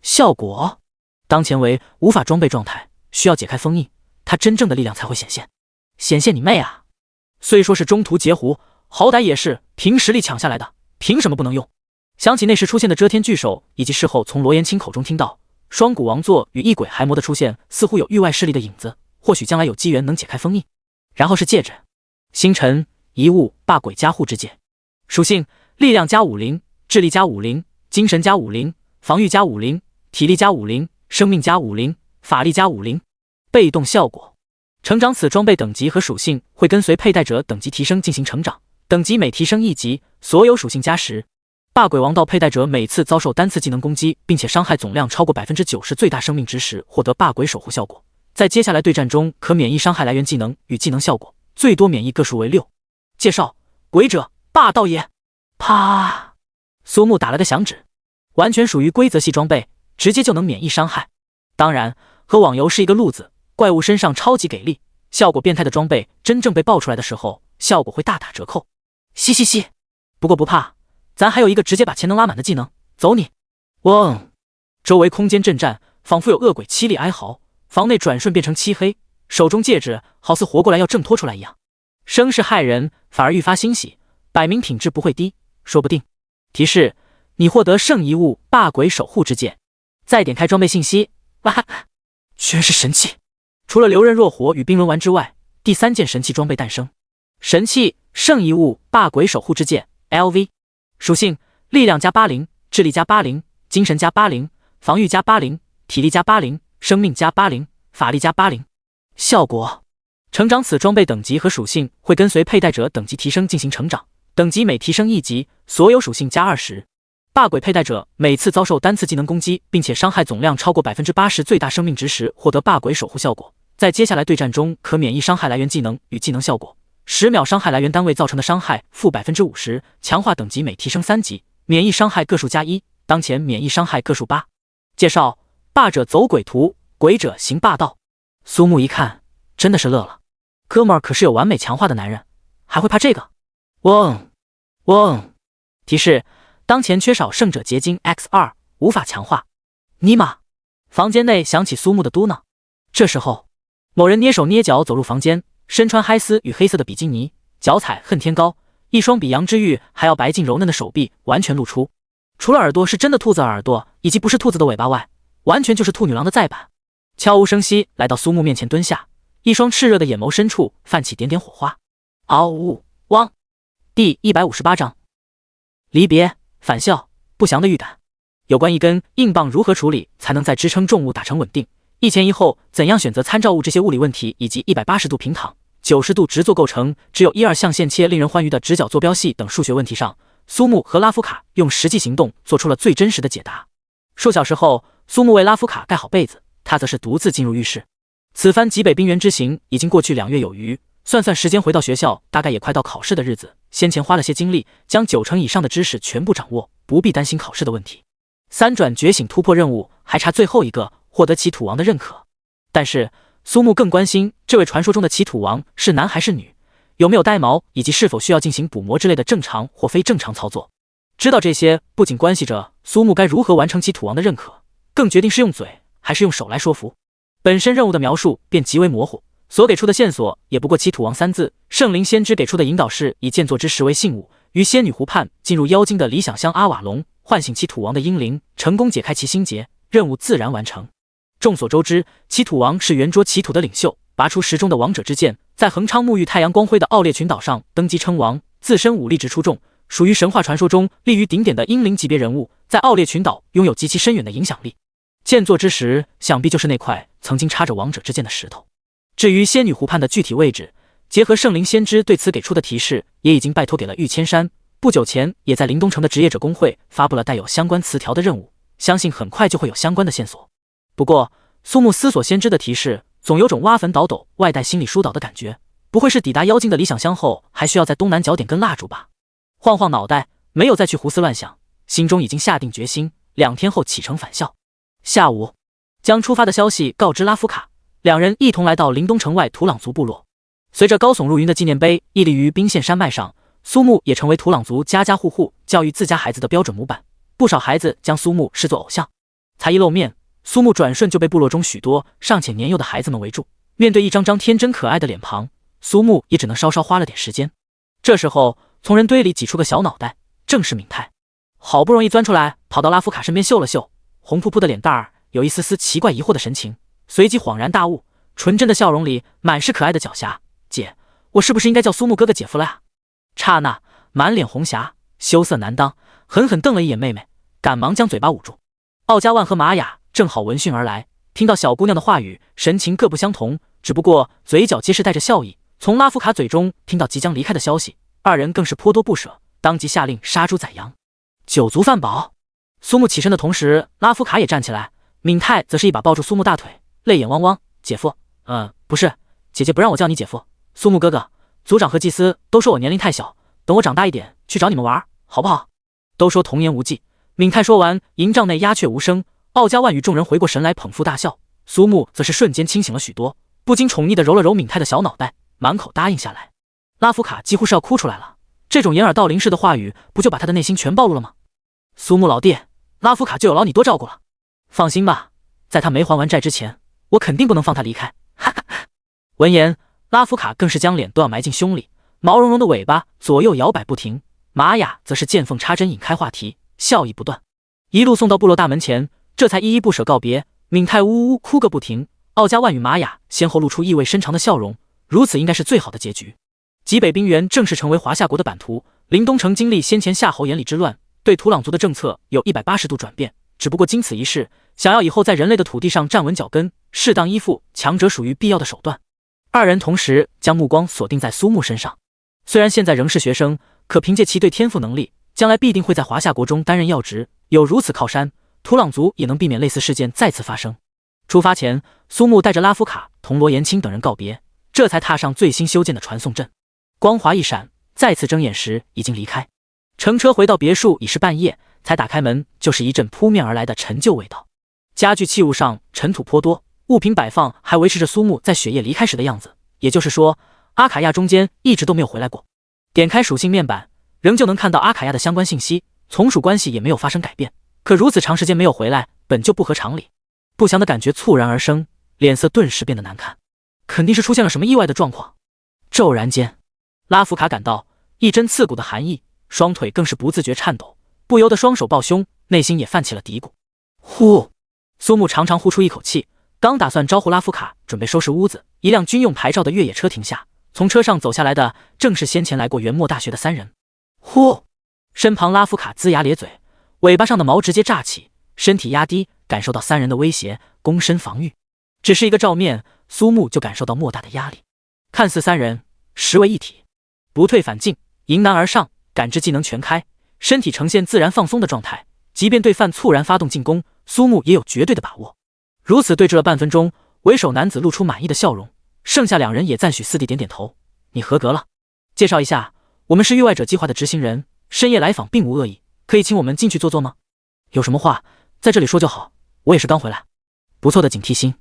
效果当前为无法装备状态，需要解开封印，他真正的力量才会显现。显现你妹啊！虽说是中途截胡，好歹也是凭实力抢下来的，凭什么不能用？想起那时出现的遮天巨手，以及事后从罗延青口中听到双股王座与异鬼骸魔的出现，似乎有域外势力的影子，或许将来有机缘能解开封印。然后是戒指，星辰遗物霸鬼加护之戒，属性力量加50，智力加50，精神加50，防御加50，体力加50，生命加50，法力加50。被动效果，成长此装备等级和属性会跟随佩戴者等级提升进行成长，等级每提升1级，所有属性加10。霸鬼王道佩戴者每次遭受单次技能攻击，并且伤害总量超过 90% 最大生命值时，获得霸鬼守护效果。在接下来对战中，可免疫伤害来源技能与技能效果，最多免疫个数为6。介绍：鬼者，霸道也。啪！苏木打了个响指，完全属于规则系装备，直接就能免疫伤害。当然，和网游是一个路子，怪物身上超级给力，效果变态的装备真正被爆出来的时候，效果会大打折扣。嘻嘻嘻，不过不怕。咱还有一个直接把潜能拉满的技能，走你！嗡！周围空间震颤，仿佛有恶鬼凄厉哀嚎，房内转瞬变成漆黑，手中戒指好似活过来要挣脱出来一样，声势骇人，反而愈发欣喜，摆明品质不会低，说不定。提示：你获得圣遗物霸鬼守护之戒。再点开装备信息，哇哈！居然是神器！除了流刃若火与冰轮丸之外，第3件神器装备诞生。神器圣遗物霸鬼守护之戒 LV。属性力量加80，智力加80，精神加80，防御加80，体力加80，生命加80，法力加80。效果：成长此装备等级和属性会跟随佩戴者等级提升进行成长，等级每提升1级，所有属性加20。霸鬼佩戴者每次遭受单次技能攻击，并且伤害总量超过 80% 最大生命值时，获得霸鬼守护效果。在接下来对战中，可免疫伤害来源技能与技能效果。10秒伤害来源单位造成的伤害负 50%， 强化等级每提升3级，免疫伤害个数加1，当前免疫伤害个数8。介绍：霸者走鬼图，鬼者行霸道。苏木一看，真的是乐了，哥们儿可是有完美强化的男人，还会怕这个？嗡。提示：当前缺少圣者结晶 X2， 无法强化。尼玛！房间内响起苏木的嘟囔。这时候，某人蹑手蹑脚走入房间，身穿黑丝与黑色的比基尼，脚踩恨天高，一双比羊脂玉还要白净柔嫩的手臂完全露出，除了耳朵是真的兔子耳朵以及不是兔子的尾巴外，完全就是兔女郎的再版。悄无声息来到苏木面前蹲下，一双炽热的眼眸深处泛起点点火花。嗷呜汪！第158章离别、返校、不祥的预感。有关一根硬棒如何处理才能在支撑重物打成稳定，一前一后怎样选择参照物这些物理问题，以及180度平躺、90度直坐构成只有1-2象限切令人欢愉的直角坐标系等数学问题上，苏木和拉夫卡用实际行动做出了最真实的解答。数小时后，苏木为拉夫卡盖好被子，他则是独自进入浴室。此番极北冰原之行已经过去2月有余，算算时间回到学校，大概也快到考试的日子。先前花了些精力，将90%以上的知识全部掌握，不必担心考试的问题。3转觉醒突破任务还差最后一个，获得其土王的认可。但是苏木更关心这位传说中的其土王是男还是女，有没有呆毛，以及是否需要进行补魔之类的正常或非正常操作。知道这些不仅关系着苏木该如何完成其土王的认可，更决定是用嘴还是用手来说服。本身任务的描述便极为模糊，所给出的线索也不过其土王3字。圣灵先知给出的引导是以剑作之实为信物，于仙女湖畔进入妖精的理想乡阿瓦隆，唤醒其土王的婴灵，成功解开其心结，任务自然完成。众所周知，其土王是圆桌其土的领袖，拔出石中的王者之剑，在恒昌沐浴太阳光辉的奥列群岛上登基称王，自身武力值出众，属于神话传说中立于顶点的英灵级别人物，在奥列群岛拥有极其深远的影响力。剑作之石想必就是那块曾经插着王者之剑的石头。至于仙女湖畔的具体位置，结合圣灵先知对此给出的提示，也已经拜托给了玉千山。不久前也在灵东城的职业者工会发布了带有相关词条的任务，相信很快就会有相关的线索。不过苏木思索先知的提示，总有种挖坟倒斗外带心理疏导的感觉，不会是抵达妖精的理想乡后还需要在东南角点根蜡烛吧？晃晃脑袋，没有再去胡思乱想，心中已经下定决心，2天后启程返校。下午将出发的消息告知拉夫卡，两人一同来到灵东城外土朗族部落。随着高耸入云的纪念碑屹立于冰线山脉上，苏木也成为土朗族家家户户教育自家孩子的标准模板，不少孩子将苏木视作偶像。才一露面，苏木转瞬就被部落中许多尚且年幼的孩子们围住，面对一张张天真可爱的脸庞，苏木也只能稍稍花了点时间。这时候从人堆里挤出个小脑袋，正是敏泰，好不容易钻出来，跑到拉夫卡身边嗅了嗅，红扑扑的脸蛋儿有一丝丝奇怪疑惑的神情，随即恍然大悟，纯真的笑容里满是可爱的狡黠。姐，我是不是应该叫苏木哥哥姐夫了啊？刹那满脸红霞，羞涩难当，狠狠瞪了一眼妹妹，赶忙将嘴巴捂住。奥加万和玛雅正好闻讯而来，听到小姑娘的话语，神情各不相同，只不过嘴角皆是带着笑意。从拉夫卡嘴中听到即将离开的消息，二人更是颇多不舍，当即下令杀猪宰羊，酒足饭饱。苏木起身的同时，拉夫卡也站起来，敏泰则是一把抱住苏木大腿，泪眼汪汪。姐夫，不是，姐姐不让我叫你姐夫。苏木哥哥，族长和祭司都说我年龄太小，等我长大一点去找你们玩，好不好？都说童言无忌。敏泰说完，营帐内鸦雀无声。奥加万与众人回过神来，捧腹大笑。苏木则是瞬间清醒了许多，不禁宠溺地揉了揉敏泰的小脑袋，满口答应下来。拉夫卡几乎是要哭出来了，这种掩耳盗铃式的话语，不就把他的内心全暴露了吗？苏木老弟，拉夫卡就有劳你多照顾了。放心吧，在他没还完债之前，我肯定不能放他离开。哈哈。闻言，拉夫卡更是将脸都要埋进胸里，毛茸茸的尾巴左右摇摆不停。玛雅则是见缝插针引开话题，笑意不断，一路送到部落大门前，这才依依不舍告别。敏泰呜呜哭个不停，奥加万与玛雅先后露出意味深长的笑容，如此应该是最好的结局。极北冰原正式成为华夏国的版图，灵东城经历先前夏侯眼里之乱，对土朗族的政策有180度转变，只不过经此一事，想要以后在人类的土地上站稳脚跟，适当依附强者属于必要的手段。二人同时将目光锁定在苏木身上，虽然现在仍是学生，可凭借其对天赋能力，将来必定会在华夏国中担任要职，有如此靠山，土朗族也能避免类似事件再次发生。出发前，苏木带着拉夫卡同罗延青等人告别，这才踏上最新修建的传送阵。光华一闪，再次睁眼时已经离开。乘车回到别墅已是半夜，才打开门就是一阵扑面而来的陈旧味道，家具器物上尘土颇多，物品摆放还维持着苏木在雪夜离开时的样子，也就是说，阿卡亚中间一直都没有回来过。点开属性面板，仍旧能看到阿卡亚的相关信息，从属关系也没有发生改变。可如此长时间没有回来，本就不合常理。不祥的感觉猝然而生，脸色顿时变得难看，肯定是出现了什么意外的状况。骤然间，拉夫卡感到一针刺骨的寒意，双腿更是不自觉颤抖，不由得双手抱胸，内心也泛起了嘀咕。呼，苏木长长呼出一口气，刚打算招呼拉夫卡准备收拾屋子，一辆军用牌照的越野车停下，从车上走下来的正是先前来过元末大学的3人。呼，身旁拉夫卡龇牙咧嘴，尾巴上的毛直接炸起，身体压低，感受到3人的威胁，躬身防御。只是一个照面，苏木就感受到莫大的压力。看似3人实为一体，不退反进，迎难而上，感知技能全开，身体呈现自然放松的状态，即便对犯猝然发动进攻，苏木也有绝对的把握。如此对峙了半分钟，为首男子露出满意的笑容，剩下2人也赞许四弟点点头。你合格了。介绍一下，我们是域外者计划的执行人，深夜来访并无恶意，可以请我们进去坐坐吗？有什么话在这里说就好，我也是刚回来。不错的警惕心。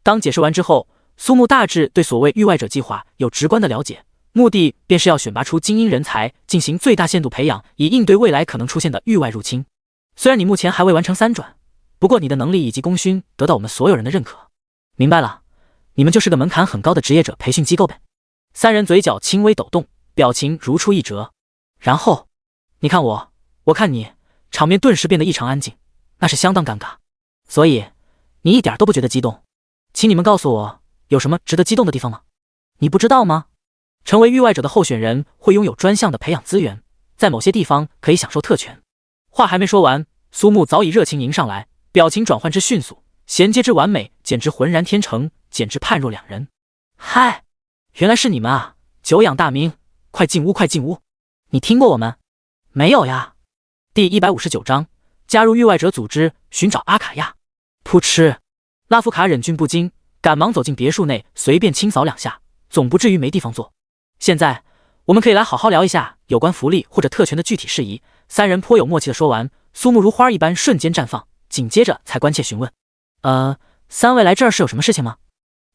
当解释完之后，苏木大致对所谓域外者计划有直观的了解，目的便是要选拔出精英人才，进行最大限度培养，以应对未来可能出现的域外入侵。虽然你目前还未完成3转，不过你的能力以及功勋得到我们所有人的认可。明白了，你们就是个门槛很高的职业者培训机构呗。3人嘴角轻微抖动，表情如出一辙。然后，你看我，我看你，场面顿时变得异常安静，那是相当尴尬。所以，你一点都不觉得激动？请你们告诉我，有什么值得激动的地方吗？你不知道吗？成为域外者的候选人会拥有专项的培养资源，在某些地方可以享受特权。话还没说完，苏木早已热情迎上来，表情转换之迅速，衔接之完美，简直浑然天成，简直判若两人。嗨，原来是你们啊！久仰大名，快进屋，快进屋！你听过我们？没有呀。第159章，加入域外者组织，寻找阿卡亚。噗嗤，拉夫卡忍俊不禁，赶忙走进别墅内，随便清扫2下，总不至于没地方坐。现在，我们可以来好好聊一下有关福利或者特权的具体事宜。3人颇有默契的说完，苏木如花一般瞬间绽放，紧接着才关切询问：“3位来这儿是有什么事情吗？”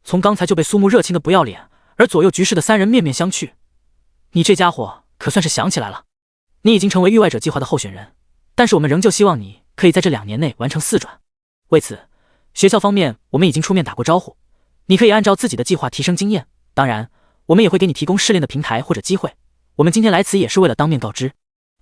从刚才就被苏木热情的不要脸，而左右局势的3人面面相觑。你这家伙可算是想起来了，你已经成为域外者计划的候选人，但是我们仍旧希望你可以在这2年内完成4转。为此，学校方面我们已经出面打过招呼，你可以按照自己的计划提升经验，当然，我们也会给你提供试炼的平台或者机会。我们今天来此也是为了当面告知。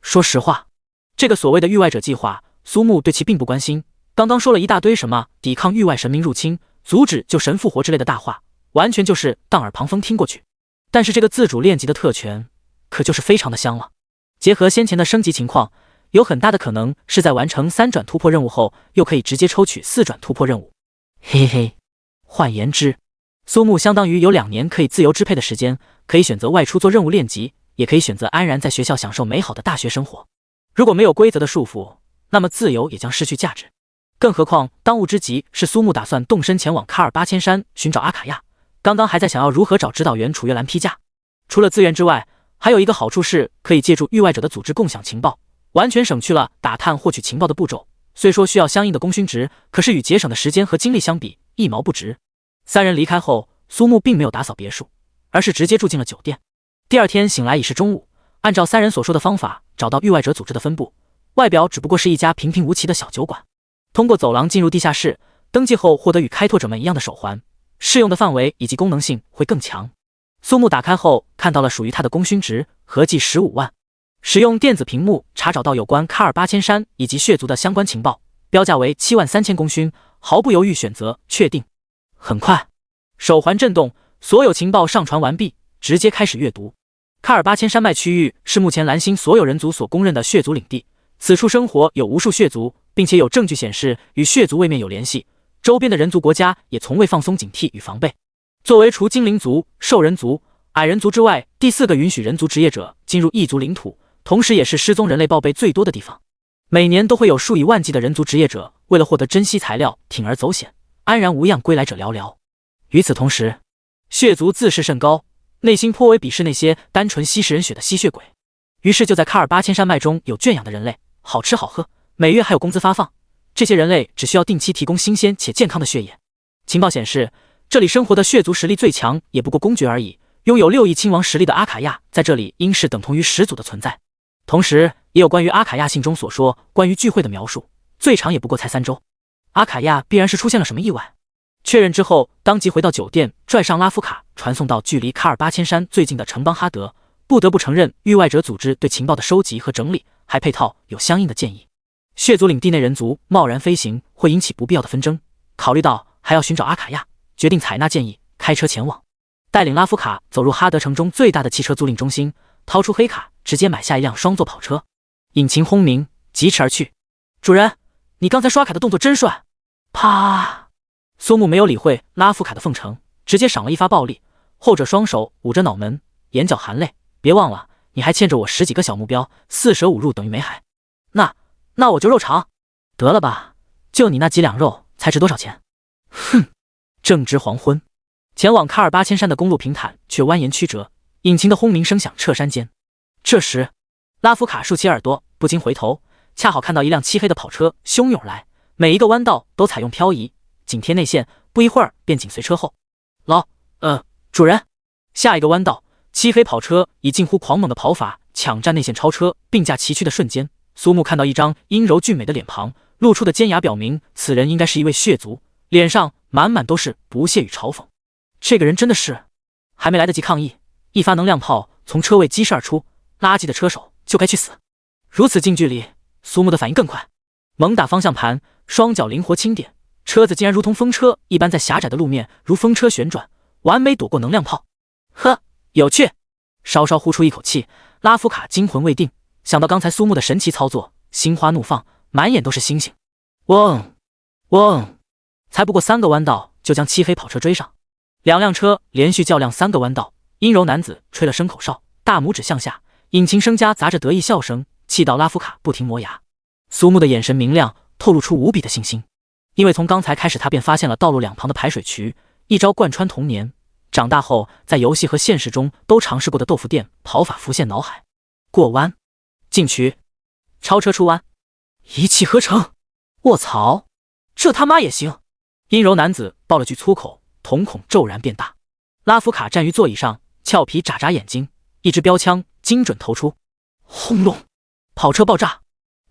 说实话，这个所谓的域外者计划，苏木对其并不关心。刚刚说了一大堆什么抵抗域外神明入侵、阻止救神复活之类的大话，完全就是当耳旁风听过去。但是这个自主练级的特权，可就是非常的香了。结合先前的升级情况，有很大的可能是在完成3转突破任务后，又可以直接抽取4转突破任务。嘿嘿，换言之，苏木相当于有2年可以自由支配的时间，可以选择外出做任务练级，也可以选择安然在学校享受美好的大学生活。如果没有规则的束缚，那么自由也将失去价值。更何况当务之急是苏木打算动身前往卡尔8000山寻找阿卡亚，刚刚还在想要如何找指导员楚月兰批假。除了资源之外，还有一个好处是可以借助域外者的组织共享情报，完全省去了打探获取情报的步骤。虽说需要相应的功勋值，可是与节省的时间和精力相比，一毛不值。3人离开后，苏木并没有打扫别墅，而是直接住进了酒店。第2天醒来已是中午，按照3人所说的方法找到域外者组织的分部，外表只不过是一家平平无奇的小酒馆。通过走廊进入地下室，登记后获得与开拓者们一样的手环，适用的范围以及功能性会更强。苏木打开后看到了属于他的功勋值，合计15万。使用电子屏幕查找到有关卡尔8000山以及血族的相关情报，标价为73000功勋，毫不犹豫选择确定。很快，手环震动，所有情报上传完毕，直接开始阅读。卡尔8000山脉区域是目前蓝星所有人族所公认的血族领地，此处生活有无数血族，并且有证据显示与血族位面有联系，周边的人族国家也从未放松警惕与防备。作为除精灵族、兽人族、矮人族之外第4个允许人族职业者进入异族领土，同时也是失踪人类报备最多的地方。每年都会有数以万计的人族职业者为了获得珍稀材料铤而走险，安然无恙归来者寥寥。与此同时，血族自视甚高，内心颇为鄙视那些单纯吸食人血的吸血鬼。于是就在卡尔8000山脉中有圈养的人类，好吃好喝，每月还有工资发放。这些人类只需要定期提供新鲜且健康的血液，情报显示，这里生活的血族实力最强也不过公爵而已，拥有6亿亲王实力的阿卡亚在这里应是等同于始祖的存在。同时也有关于阿卡亚信中所说关于聚会的描述，最长也不过才3周。阿卡亚必然是出现了什么意外。确认之后，当即回到酒店，拽上拉夫卡，传送到距离卡尔8000山最近的城邦哈德。不得不承认，域外者组织对情报的收集和整理，还配套有相应的建议。血族领地内人族贸然飞行会引起不必要的纷争，考虑到还要寻找阿卡亚，决定采纳建议，开车前往。带领拉夫卡走入哈德城中最大的汽车租赁中心，掏出黑卡，直接买下一辆双座跑车，引擎轰鸣，疾驰而去。主人，你刚才刷卡的动作真帅！啪！苏木没有理会拉夫卡的奉承，直接赏了一发暴力。后者双手捂着脑门，眼角含泪。别忘了，你还欠着我10几个小目标，4舍5入等于没海。那我就肉偿。得了吧，就你那几两肉，才值多少钱？哼！正值黄昏，前往卡尔8000山的公路平坦却蜿蜒曲折，引擎的轰鸣声响彻山间。这时，拉夫卡竖起耳朵，不禁回头，恰好看到一辆漆黑的跑车汹涌来，每一个弯道都采用漂移，紧贴内线，不一会儿便紧随车后。主人。下一个弯道，漆黑跑车以近乎狂猛的跑法抢占内线超车，并驾齐驱的瞬间，苏木看到一张阴柔俊美的脸庞，露出的尖牙表明此人应该是一位血族，脸上满满都是不屑与嘲讽。这个人真的是……还没来得及抗议，一发能量炮从车位激射而出，垃圾的车手就该去死。如此近距离，苏木的反应更快，猛打方向盘，双脚灵活轻点，车子竟然如同风车一般在狭窄的路面如风车旋转，完美躲过能量炮。呵，有趣！稍稍呼出一口气，拉夫卡惊魂未定，想到刚才苏木的神奇操作，心花怒放，满眼都是星星。嗡！才不过3个弯道就将漆黑跑车追上。2辆车连续较量3个弯道，阴柔男子吹了声口哨，大拇指向下，引擎声夹杂着得意笑声，气到拉夫卡不停磨牙。苏木的眼神明亮，透露出无比的信心，因为从刚才开始他便发现了道路两旁的排水渠，一招贯穿童年。长大后，在游戏和现实中都尝试过的豆腐店跑法浮现脑海：过弯、进渠、超车出弯，一气呵成。卧槽，这他妈也行！阴柔男子爆了句粗口，瞳孔骤然变大。拉夫卡站于座椅上，俏皮眨眨眼睛，一支标枪精准投出，轰隆，跑车爆炸。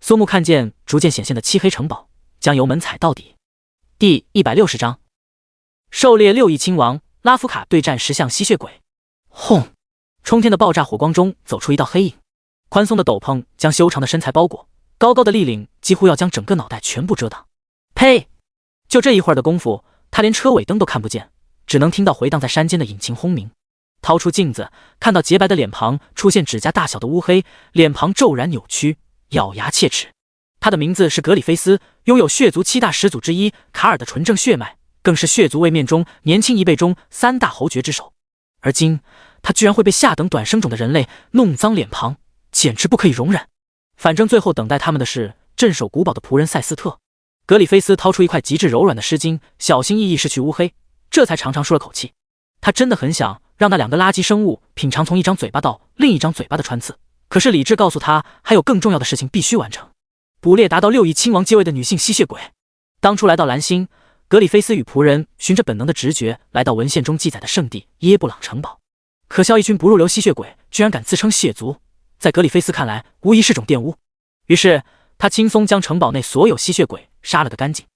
苏木看见逐渐显现的漆黑城堡，将油门踩到底。第160章，狩猎6亿亲王。拉夫卡对战10项吸血鬼，轰！冲天的爆炸火光中走出一道黑影，宽松的斗篷将修长的身材包裹，高高的立领几乎要将整个脑袋全部遮挡。呸！就这一会儿的功夫，他连车尾灯都看不见，只能听到回荡在山间的引擎轰鸣。掏出镜子，看到洁白的脸庞出现指甲大小的乌黑，脸庞骤然扭曲，咬牙切齿。他的名字是格里菲斯，拥有血族7大始祖之一卡尔的纯正血脉，更是血族位面中年轻一辈中3大侯爵之首。而今他居然会被下等短生种的人类弄脏脸庞，简直不可以容忍。反正最后等待他们的是镇守古堡的仆人塞斯特。格里菲斯掏出一块极致柔软的湿巾，小心翼翼拭去乌黑，这才长长舒了口气。他真的很想让那2个垃圾生物品尝从一张嘴巴到另一张嘴巴的穿刺，可是理智告诉他还有更重要的事情必须完成，捕猎达到6亿亲王阶位的女性吸血鬼。当初来到蓝星，格里菲斯与仆人循着本能的直觉来到文献中记载的圣地耶布朗城堡，可笑一群不入流吸血鬼居然敢自称血族，在格里菲斯看来无疑是种玷污。于是他轻松将城堡内所有吸血鬼杀了个干净。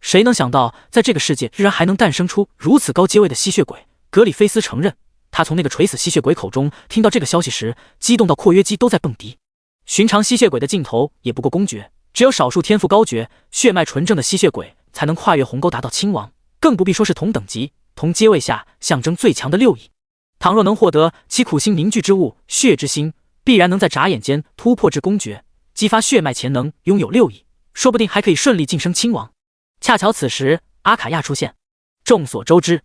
谁能想到在这个世界居然还能诞生出如此高阶位的吸血鬼。格里菲斯承认，他从那个垂死吸血鬼口中听到这个消息时，激动到括约肌都在蹦迪。寻常吸血鬼的尽头也不过公爵，只有少数天赋高绝、血脉纯正的吸血鬼才能跨越鸿沟达到亲王，更不必说是同等级、同阶位下象征最强的6亿。倘若能获得其苦心凝聚之物血之心，必然能在眨眼间突破至公爵，激发血脉潜能，拥有6亿，说不定还可以顺利晋升亲王。恰巧此时阿卡亚出现。众所周知，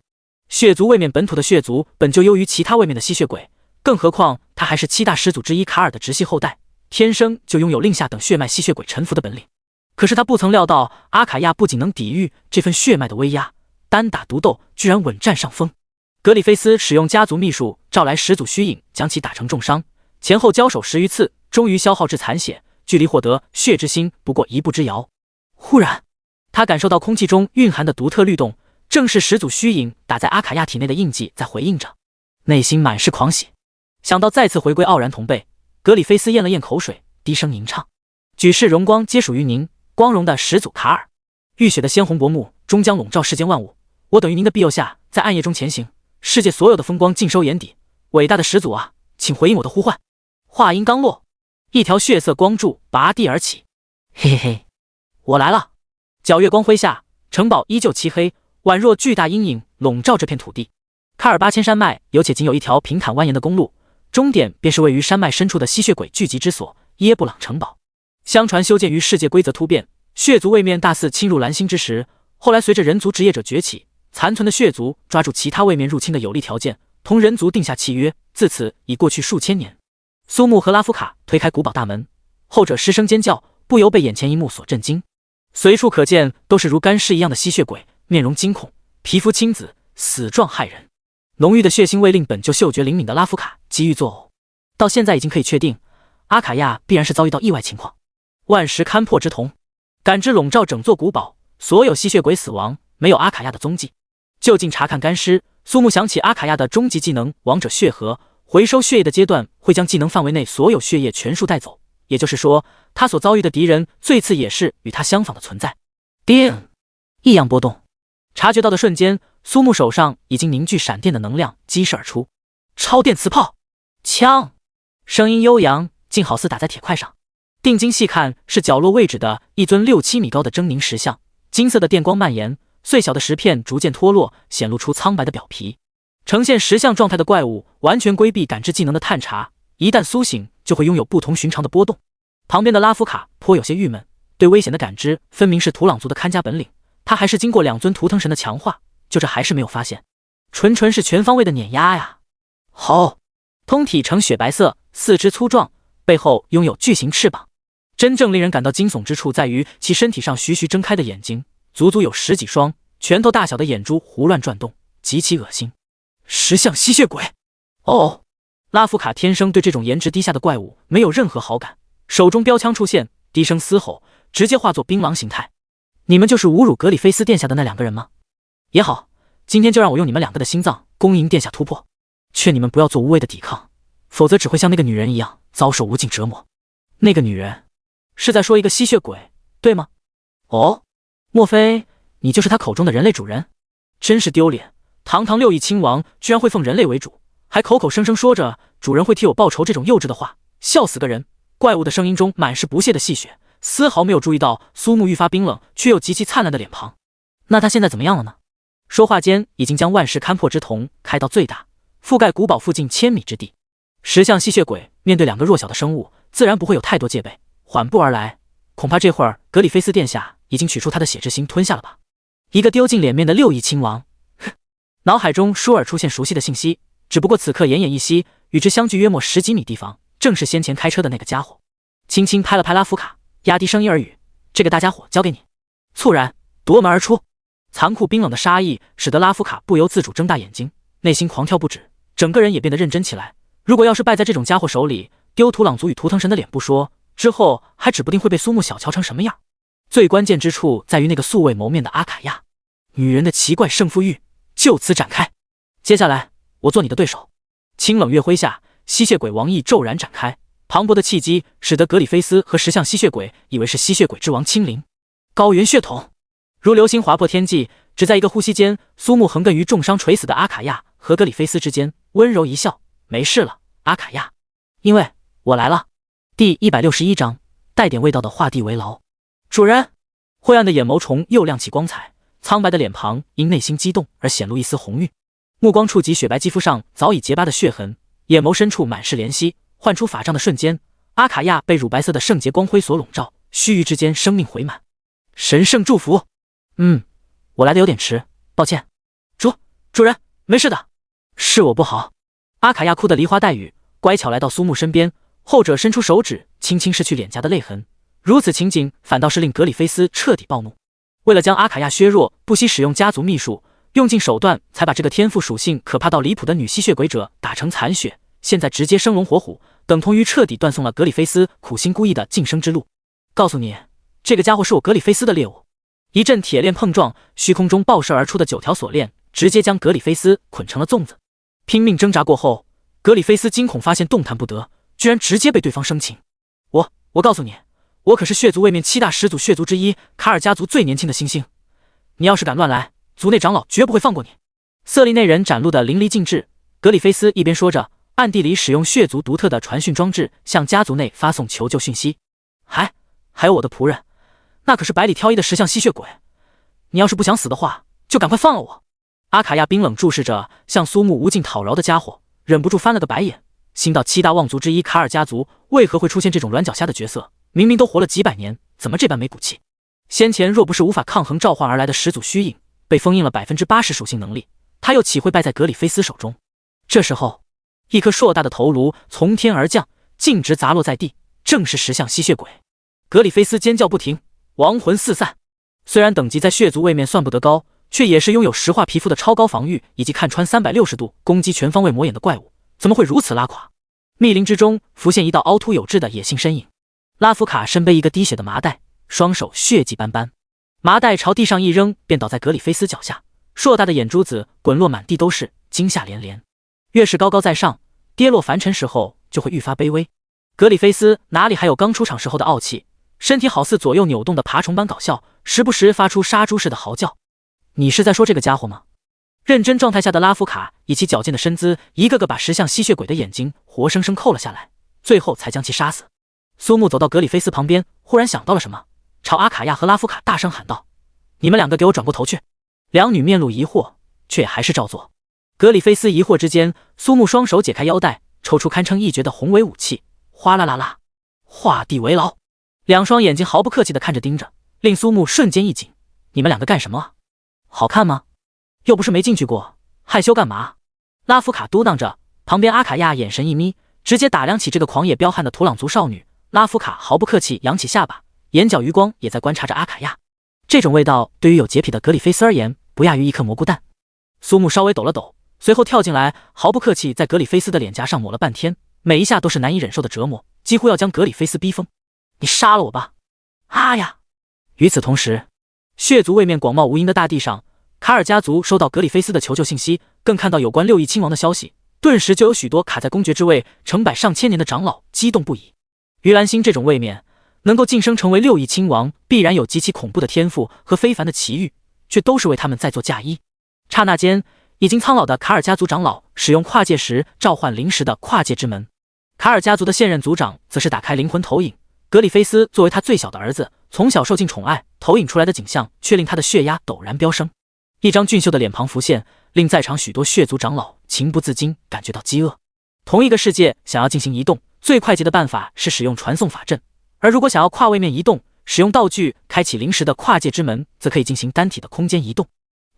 血族位面本土的血族本就优于其他位面的吸血鬼，更何况他还是7大始祖之一卡尔的直系后代，天生就拥有令下等血脉吸血鬼臣服的本领。可是他不曾料到，阿卡亚不仅能抵御这份血脉的威压，单打独斗居然稳占上风。格里菲斯使用家族秘术召来始祖虚影，将其打成重伤，前后交手10余次，终于消耗至残血，距离获得血之心不过1步之遥。忽然，他感受到空气中蕴含的独特律动，正是始祖虚影打在阿卡亚体内的印记在回应着，内心满是狂喜。想到再次回归傲然同辈，格里菲斯咽了咽口水，低声吟唱：举世荣光皆属于您，光荣的始祖卡尔，浴血的鲜红薄幕终将笼罩世间万物。我等于您的庇佑下，在暗夜中前行，世界所有的风光尽收眼底。伟大的始祖啊，请回应我的呼唤。话音刚落，一条血色光柱拔地而起。嘿嘿嘿，我来了！皎月光辉下，城堡依旧漆黑，宛若巨大阴影笼罩这片土地。卡尔8000山脉有且仅有一条平坦蜿蜒的公路，终点便是位于山脉深处的吸血鬼聚集之所耶布朗城堡。相传修建于世界规则突变，血族位面大肆侵入蓝星之时，后来随着人族职业者崛起，残存的血族抓住其他位面入侵的有利条件，同人族定下契约，自此已过去数千年。苏木和拉夫卡推开古堡大门，后者失声尖叫，不由被眼前一幕所震惊。随处可见都是如干尸一样的吸血鬼，面容惊恐，皮肤青紫，死状骇人。浓郁的血腥味令本就嗅觉灵敏的拉夫卡几欲作呕。到现在已经可以确定，阿卡亚必然是遭遇到意外情况。万石勘破之瞳，感知笼罩整座古堡，所有吸血鬼死亡，没有阿卡亚的踪迹。就近查看干尸，苏木想起阿卡亚的终极技能王者血河，回收血液的阶段会将技能范围内所有血液全数带走，也就是说，他所遭遇的敌人最次也是与他相仿的存在。叮，异样波动。察觉到的瞬间，苏木手上已经凝聚闪电的能量激射而出。超电磁炮，枪，声音悠扬，竟好似打在铁块上。定睛细看，是角落位置的一尊6-7米高的狰狞石像，金色的电光蔓延，碎小的石片逐渐脱落，显露出苍白的表皮。呈现石像状态的怪物完全规避感知技能的探查，一旦苏醒就会拥有不同寻常的波动。旁边的拉夫卡颇有些郁闷，对危险的感知分明是土朗族的看家本领，他还是经过2尊图腾神的强化，就这还是没有发现，纯是全方位的碾压呀！好，通体呈雪白色，四肢粗壮，背后拥有巨型翅膀。真正令人感到惊悚之处在于其身体上徐徐睁开的眼睛，足足有10几双，拳头大小的眼珠胡乱转动，极其恶心。石像吸血鬼！哦，拉夫卡天生对这种颜值低下的怪物没有任何好感，手中标枪出现，低声嘶吼，直接化作槟榔形态。你们就是侮辱格里菲斯殿下的那2个人吗？也好，今天就让我用你们2个的心脏恭迎殿下突破，劝你们不要做无谓的抵抗，否则只会像那个女人一样遭受无尽折磨。那个女人是在说一个吸血鬼，对吗？哦，莫非你就是他口中的人类主人？真是丢脸，堂堂6翼亲王居然会奉人类为主，还口口声声说着主人会替我报仇这种幼稚的话，笑死个人。怪物的声音中满是不屑的戏谑，丝毫没有注意到苏木愈发冰冷却又极其灿烂的脸庞。那他现在怎么样了呢？说话间已经将万石勘破之瞳开到最大，覆盖古堡附近1000米之地。石像吸血鬼面对2个弱小的生物，自然不会有太多戒备，缓步而来。恐怕这会儿格里菲斯殿下已经取出他的血之心吞下了吧。一个丢尽脸面的6翼亲王，脑海中倏尔出现熟悉的信息，只不过此刻奄奄一息，与之相距约莫10几米地方，正是先前开车的那个家伙。轻轻拍了拍拉夫卡，压低声音耳语：“这个大家伙交给你。”猝然夺门而出，残酷冰冷的杀意使得拉夫卡不由自主睁大眼睛，内心狂跳不止，整个人也变得认真起来。如果要是败在这种家伙手里，丢土朗族与图腾神的脸不说，之后还指不定会被苏木小瞧成什么样。最关键之处在于那个素未谋面的阿卡亚，女人的奇怪胜负欲就此展开。接下来我做你的对手。清冷月辉下，吸血鬼王翼骤然展开，磅礴的气机使得格里菲斯和石像吸血鬼以为是吸血鬼之王亲临。高原血统如流星划破天际，只在一个呼吸间，苏木横亘于重伤垂死的阿卡亚和格里菲斯之间，温柔一笑：“没事了，阿卡亚，因为我来了。”第161章，带点味道的画地为牢。主人，灰暗的眼眸重又亮起光彩，苍白的脸庞因内心激动而显露一丝红晕。目光触及雪白肌肤上早已结疤的血痕，眼眸深处满是怜惜。唤出法杖的瞬间，阿卡亚被乳白色的圣洁光辉所笼罩，须臾之间生命回满。神圣祝福。我来的有点迟，抱歉。主人，没事的，是我不好。阿卡亚哭得梨花带雨，乖巧来到苏木身边，后者伸出手指轻轻拭去脸颊的泪痕。如此情景反倒是令格里菲斯彻底暴怒。为了将阿卡亚削弱，不惜使用家族秘术，用尽手段才把这个天赋属性可怕到离谱的女吸血鬼者打成残血，现在直接生龙活虎，等同于彻底断送了格里菲斯苦心孤诣的晋升之路。告诉你，这个家伙是我格里菲斯的猎物。一阵铁链碰撞，虚空中爆射而出的9条锁链直接将格里菲斯捆成了粽子。拼命挣扎过后，格里菲斯惊恐发现动弹不得，居然直接被对方生擒。我告诉你，我可是血族位面7大始祖血族之一，卡尔家族最年轻的新星。你要是敢乱来，族内长老绝不会放过你。色厉内荏展露的淋漓尽致，格里菲斯一边说着，暗地里使用血族独特的传讯装置向家族内发送求救讯息。还有我的仆人，那可是百里挑一的10项吸血鬼，你要是不想死的话，就赶快放了我。阿卡亚冰冷注视着向苏木无尽讨饶的家伙，忍不住翻了个白眼。心道7大望族之一卡尔家族为何会出现这种软脚虾的角色？明明都活了几百年，怎么这般没骨气？先前若不是无法抗衡召唤而来的始祖虚影，被封印了80%属性能力，他又岂会败在格里菲斯手中？这时候，一颗硕大的头颅从天而降，径直砸落在地，正是10项吸血鬼。格里菲斯尖叫不停，亡魂四散。虽然等级在血族位面算不得高，却也是拥有石化皮肤的超高防御以及看穿360度攻击全方位魔眼的怪物，怎么会如此拉垮？密林之中浮现一道凹凸有致的野性身影，拉夫卡身背一个滴血的麻袋，双手血迹斑斑，麻袋朝地上一扔，便倒在格里菲斯脚下，硕大的眼珠子滚落满地都是，惊吓连连。越是高高在上，跌落凡尘时候就会愈发卑微。格里菲斯哪里还有刚出场时候的傲气，身体好似左右扭动的爬虫般搞笑，时不时发出杀猪似的嚎叫。你是在说这个家伙吗？认真状态下的拉夫卡以其矫健的身姿，一个个把10项吸血鬼的眼睛活生生扣了下来，最后才将其杀死。苏木走到格里菲斯旁边，忽然想到了什么，朝阿卡亚和拉夫卡大声喊道：“你们2个给我转过头去！”两女面露疑惑，却还是照做。格里菲斯疑惑之间，苏木双手解开腰带，抽出堪称一绝的宏伟武器，哗啦啦啦，画地为牢。2双眼睛毫不客气地看着盯着，令苏木瞬间一紧。你们2个干什么啊？好看吗？又不是没进去过，害羞干嘛？拉夫卡嘟囔着，旁边阿卡亚眼神一眯，直接打量起这个狂野彪悍的土朗族少女。拉夫卡毫不客气扬起下巴，眼角余光也在观察着阿卡亚。这种味道对于有洁癖的格里菲斯而言，不亚于一颗蘑菇蛋。苏木稍微抖了抖，随后跳进来，毫不客气在格里菲斯的脸颊上抹了半天，每一下都是难以忍受的折磨，几乎要将格里菲斯逼疯。你杀了我吧！啊呀！与此同时，血族位面广袤无垠的大地上，卡尔家族收到格里菲斯的求救信息，更看到有关6翼亲王的消息，顿时就有许多卡在公爵之位成百上千年的长老激动不已。于兰星这种位面能够晋升成为6翼亲王，必然有极其恐怖的天赋和非凡的奇遇，却都是为他们在做嫁衣。刹那间，已经苍老的卡尔家族长老使用跨界石召唤灵石的跨界之门，卡尔家族的现任族长则是打开灵魂投影。格里菲斯作为他最小的儿子，从小受尽宠爱，投影出来的景象却令他的血压陡然飙升。一张俊秀的脸庞浮现，令在场许多血族长老情不自禁感觉到饥饿。同一个世界想要进行移动，最快捷的办法是使用传送法阵，而如果想要跨位面移动，使用道具开启灵石的跨界之门，则可以进行单体的空间移动。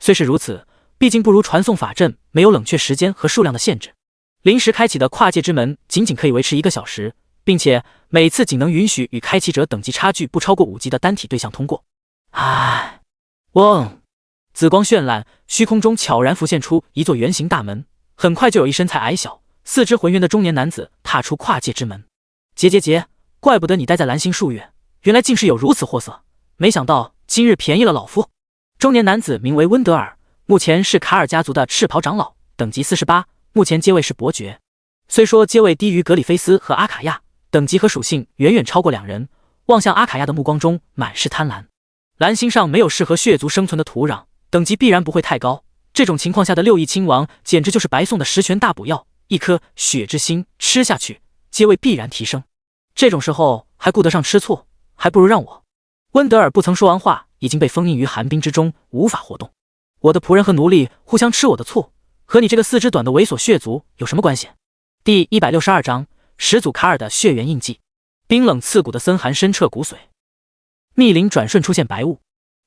虽是如此，毕竟不如传送法阵没有冷却时间和数量的限制。临时开启的跨界之门仅仅可以维持1个小时，并且每次仅能允许与开启者等级差距不超过5级的单体对象通过。嗡！紫光绚烂，虚空中悄然浮现出一座圆形大门，很快就有一身材矮小、4肢浑圆的中年男子踏出跨界之门。杰，怪不得你待在蓝星数月，原来竟是有如此货色，没想到今日便宜了老夫。中年男子名为温德尔，目前是卡尔家族的赤袍长老，等级48，目前阶位是伯爵。虽说阶位低于格里菲斯和阿卡亚，等级和属性远远超过2人，望向阿卡亚的目光中满是贪婪。蓝星上没有适合血族生存的土壤，等级必然不会太高。这种情况下的6翼亲王简直就是白送的10全大补药，一颗血之心吃下去，阶位必然提升。这种时候还顾得上吃醋，还不如让我。温德尔不曾说完话，已经被封印于寒冰之中，无法活动。我的仆人和奴隶互相吃我的醋，和你这个4肢短的猥琐血族有什么关系？第162章始祖卡尔的血缘印记。冰冷刺骨的森寒深彻骨髓。密林转瞬出现白雾，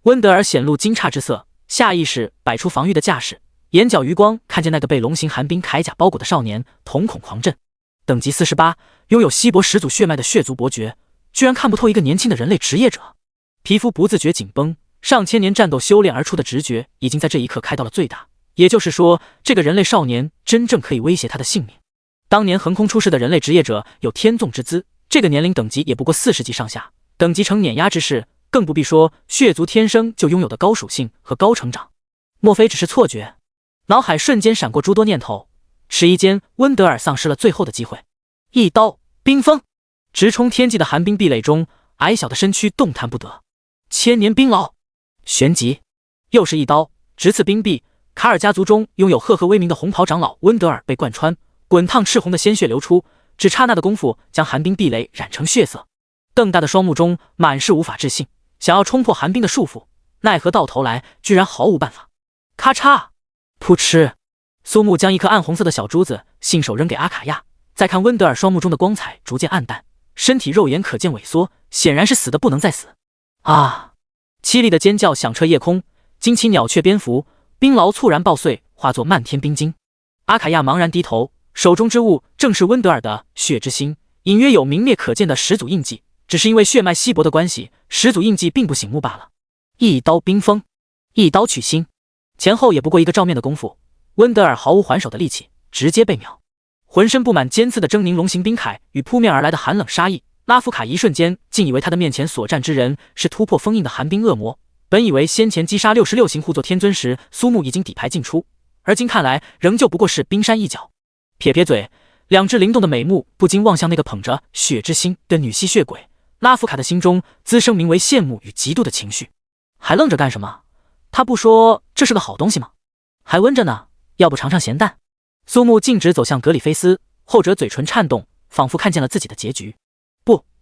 温德尔显露惊诧之色，下意识摆出防御的架势，眼角余光看见那个被龙形寒冰铠甲包裹的少年，瞳孔狂震。等级48，拥有稀薄始祖血脉的血族伯爵，居然看不透一个年轻的人类职业者。皮肤不自觉紧绷，上千年战斗修炼而出的直觉已经在这一刻开到了最大，也就是说，这个人类少年真正可以威胁他的性命。当年横空出世的人类职业者有天纵之姿，这个年龄等级也不过40级上下，等级呈碾压之势，更不必说血族天生就拥有的高属性和高成长。莫非只是错觉？脑海瞬间闪过诸多念头，迟疑间，温德尔丧失了最后的机会。一刀冰封，直冲天际的寒冰壁垒中，矮小的身躯动弹不得。千年冰牢，旋即又是一刀直刺冰壁。卡尔家族中拥有赫赫威名的红袍长老温德尔被贯穿，滚烫赤红的鲜血流出，只刹那的功夫将寒冰壁垒染成血色。瞪大的双目中满是无法置信，想要冲破寒冰的束缚，奈何到头来居然毫无办法。咔嚓，噗嗤，苏木将一颗暗红色的小珠子信手扔给阿卡亚，再看温德尔双目中的光彩逐渐暗淡，身体肉眼可见萎缩，显然是死的不能再死。啊！凄厉的尖叫响彻夜空，惊起鸟雀蝙蝠，冰牢猝然爆碎，化作漫天冰晶。阿卡亚茫然低头，手中之物正是温德尔的血之心，隐约有明灭可见的始祖印记，只是因为血脉稀薄的关系，始祖印记并不醒目罢了。一刀冰封，一刀取心，前后也不过一个照面的功夫，温德尔毫无还手的力气，直接被秒。浑身布满尖刺的狰狞龙形冰铠与扑面而来的寒冷杀意，拉夫卡一瞬间竟以为他的面前所站之人是突破封印的寒冰恶魔。本以为先前击杀66型护作天尊时，苏木已经底牌尽出，而今看来仍旧不过是冰山一角。撇撇嘴，两只灵动的美目不禁望向那个捧着血之心的女吸血鬼，拉夫卡的心中滋生名为羡慕与嫉妒的情绪。还愣着干什么？他不说这是个好东西吗？还温着呢，要不尝尝咸淡？苏木径直走向格里菲斯，后者嘴唇颤动，仿佛看见了自己的结局。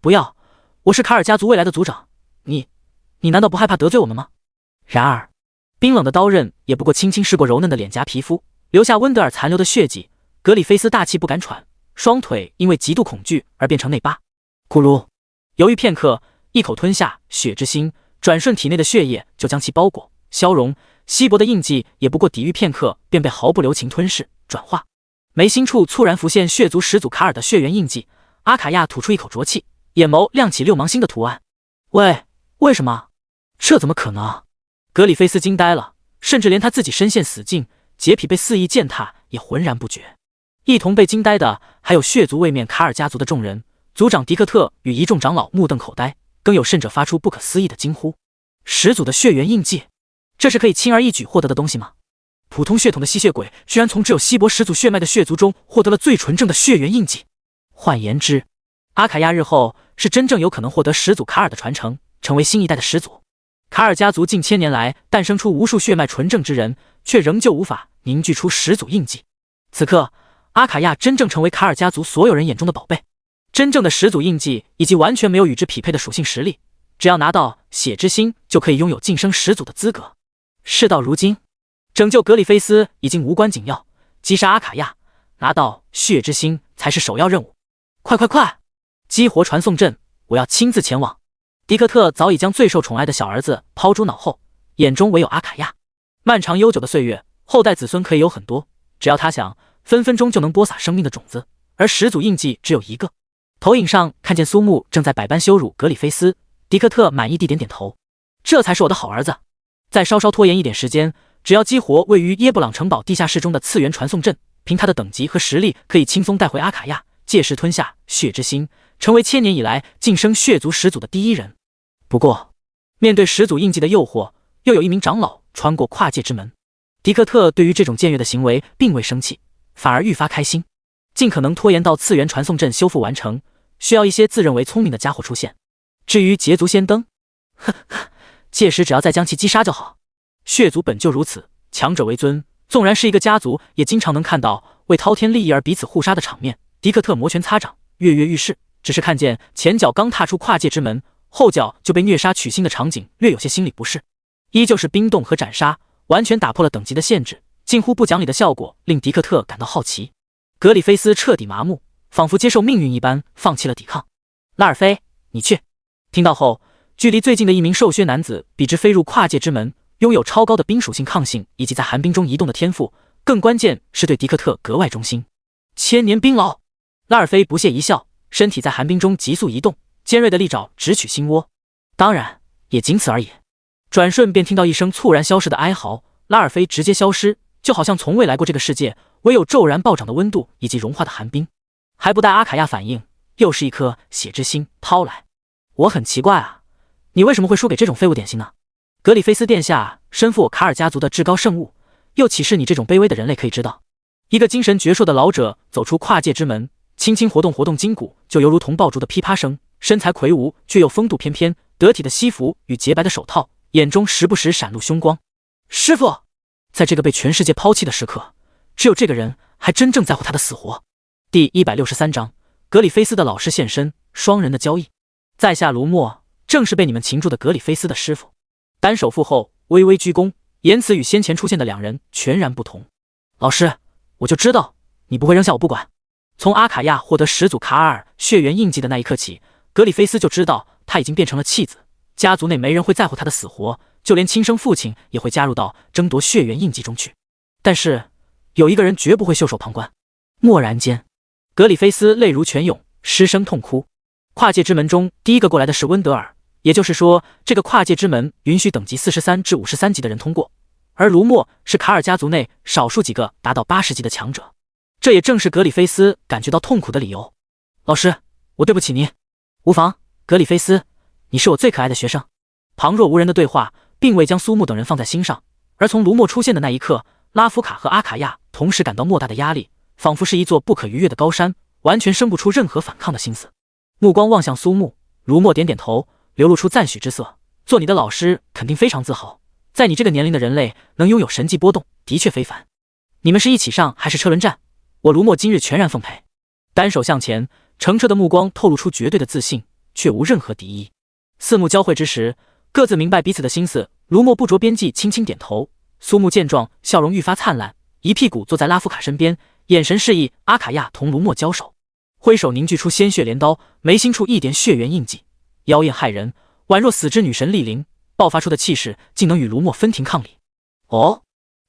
不要，我是卡尔家族未来的族长，你难道不害怕得罪我们吗？然而冰冷的刀刃也不过轻轻拭过柔嫩的脸颊皮肤，留下温德尔残留的血迹。格里菲斯大气不敢喘，双腿因为极度恐惧而变成内八。咕噜，犹豫片刻，一口吞下血之心，转瞬体内的血液就将其包裹消融，稀薄的印记也不过抵御片刻，便被毫不留情吞噬转化。眉心处猝然浮现血族始祖卡尔的血缘印记，阿卡亚吐出一口浊气，眼眸亮起六芒星的图案。为什么？这怎么可能？格里菲斯惊呆了，甚至连他自己身陷死境，洁癖被肆意践踏也浑然不觉。一同被惊呆的还有血族位面卡尔家族的众人，族长迪克特与一众长老目瞪口呆，更有甚者发出不可思议的惊呼：始祖的血缘印记，这是可以轻而易举获得的东西吗？普通血统的吸血鬼居然从只有稀薄始祖血脉的血族中获得了最纯正的血缘印记。换言之，阿卡亚日后是真正有可能获得始祖卡尔的传承，成为新一代的始祖。卡尔家族近千年来诞生出无数血脉纯正之人，却仍旧无法凝聚出始祖印记。此刻阿卡亚真正成为卡尔家族所有人眼中的宝贝，真正的始祖印记以及完全没有与之匹配的属性实力，只要拿到血之心就可以拥有晋升始祖的资格。事到如今，拯救格里菲斯已经无关紧要，击杀阿卡亚，拿到血之心才是首要任务。快，激活传送阵，我要亲自前往。迪克特早已将最受宠爱的小儿子抛诸脑后，眼中唯有阿卡亚。漫长悠久的岁月，后代子孙可以有很多，只要他想，分分钟就能播撒生命的种子。而始祖印记只有一个。投影上看见苏木正在百般羞辱格里菲斯，迪克特满意地点点头，这才是我的好儿子。再稍稍拖延一点时间，只要激活位于耶布朗城堡地下室中的次元传送阵，凭他的等级和实力，可以轻松带回阿卡亚，届时吞下血之心，成为千年以来晋升血族始祖的第一人。不过面对始祖印记的诱惑，又有一名长老穿过跨界之门。迪克特对于这种僭越的行为并未生气，反而愈发开心，尽可能拖延到次元传送阵修复完成，需要一些自认为聪明的家伙出现。至于捷足先登，届时只要再将其击杀就好。血族本就如此，强者为尊，纵然是一个家族，也经常能看到为滔天利益而彼此互杀的场面。迪克特摩拳擦掌，跃跃欲试，只是看见前脚刚踏出跨界之门，后脚就被虐杀取心的场景，略有些心理不适。依旧是冰冻和斩杀，完全打破了等级的限制，近乎不讲理的效果令迪克特感到好奇。格里菲斯彻底麻木，仿佛接受命运一般，放弃了抵抗。拉尔菲，你去。听到后，距离最近的一名瘦削男子比之飞入跨界之门，拥有超高的冰属性抗性以及在寒冰中移动的天赋，更关键是对迪克特格外忠心。千年冰牢。拉尔菲不屑一笑，身体在寒冰中急速移动，尖锐的利爪直取心窝。当然也仅此而已。转瞬便听到一声猝然消失的哀嚎，拉尔菲直接消失，就好像从未来过这个世界，唯有骤然暴涨的温度以及融化的寒冰。还不待阿卡亚反应，又是一颗血之心抛来。我很奇怪啊，你为什么会输给这种废物点心呢？格里菲斯殿下身负我卡尔家族的至高圣物，又岂是你这种卑微的人类可以知道？一个精神矍铄的老者走出跨界之门，轻轻活动筋骨，就犹如同爆竹的噼啪声。身材魁梧却又风度翩翩，得体的西服与洁白的手套，眼中时不时闪露凶光。师傅，在这个被全世界抛弃的时刻，只有这个人还真正在乎他的死活。第163章，格里菲斯的老师现身，双人的交易。在下卢默，正是被你们擒住的格里菲斯的师傅。单手负后，微微鞠躬，言辞与先前出现的两人全然不同。老师，我就知道你不会扔下我不管。从阿卡亚获得始祖卡尔血缘印记的那一刻起，格里菲斯就知道他已经变成了弃子，家族内没人会在乎他的死活，就连亲生父亲也会加入到争夺血缘印记中去。但是有一个人绝不会袖手旁观。蓦然间，格里菲斯泪如泉涌，失声痛哭。跨界之门中第一个过来的是温德尔，也就是说，这个跨界之门允许等级43至53级的人通过，而卢默是卡尔家族内少数几个达到80级的强者。这也正是格里菲斯感觉到痛苦的理由。老师，我对不起您。无妨，格里菲斯，你是我最可爱的学生。旁若无人的对话并未将苏木等人放在心上，而从卢默出现的那一刻，拉夫卡和阿卡亚同时感到莫大的压力，仿佛是一座不可逾越的高山，完全生不出任何反抗的心思。目光望向苏木，卢默点点头，流露出赞许之色。做你的老师肯定非常自豪，在你这个年龄的人类能拥有神迹波动，的确非凡。你们是一起上还是车轮战？我卢默今日全然奉陪。单手向前，澄澈的目光透露出绝对的自信，却无任何敌意。四目交汇之时，各自明白彼此的心思。卢默不着边际，轻轻点头。苏木见状，笑容愈发灿烂，一屁股坐在拉夫卡身边，眼神示意阿卡亚同卢默交手，挥手凝聚出鲜血镰刀，眉心处一点血缘印记，妖艳骇人，宛若死之女神莅临，爆发出的气势竟能与卢默分庭抗礼。哦，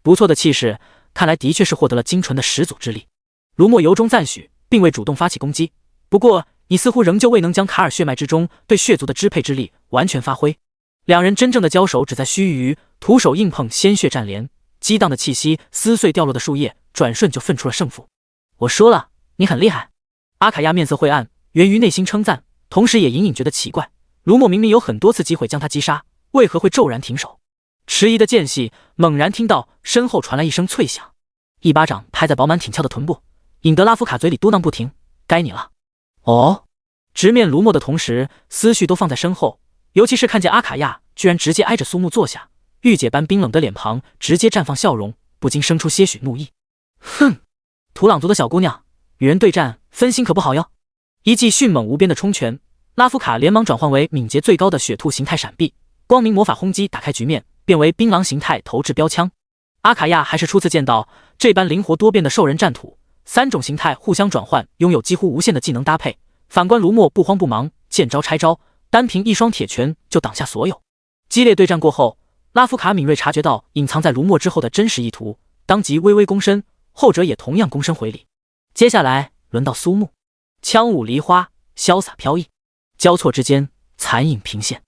不错的气势，看来的确是获得了精纯的始祖之力。卢默由衷赞许，并未主动发起攻击。不过你似乎仍旧未能将卡尔血脉之中对血族的支配之力完全发挥。两人真正的交手只在须臾，徒手硬碰，鲜血战连，激荡的气息撕碎掉落的树叶，转瞬就分出了胜负。我说了，你很厉害。阿卡亚面色晦暗，源于内心称赞，同时也隐隐觉得奇怪，卢默明明有很多次机会将他击杀，为何会骤然停手？迟疑的间隙，猛然听到身后传来一声脆响，一巴掌拍在饱满挺翘的臀部，引得拉夫卡嘴里嘟囔不停，该你了。哦，直面卢默的同时，思绪都放在身后，尤其是看见阿卡亚居然直接挨着苏木坐下，御姐般冰冷的脸庞直接绽放笑容，不禁生出些许怒意。哼，土朗族的小姑娘，与人对战分心可不好哟。一记迅猛无边的冲拳，拉夫卡连忙转换为敏捷最高的雪兔形态闪避，光明魔法轰击打开局面，变为槟榔形态投掷标枪。阿卡亚还是初次见到这般灵活多变的兽人战土，3种形态互相转换，拥有几乎无限的技能搭配。反观卢默不慌不忙，见招拆招，单凭一双铁拳就挡下所有。激烈对战过后，拉夫卡敏锐察觉到隐藏在卢默之后的真实意图，当即微微躬身，后者也同样躬身回礼。接下来轮到苏木，枪舞梨花，潇洒飘逸，交错之间残影频现。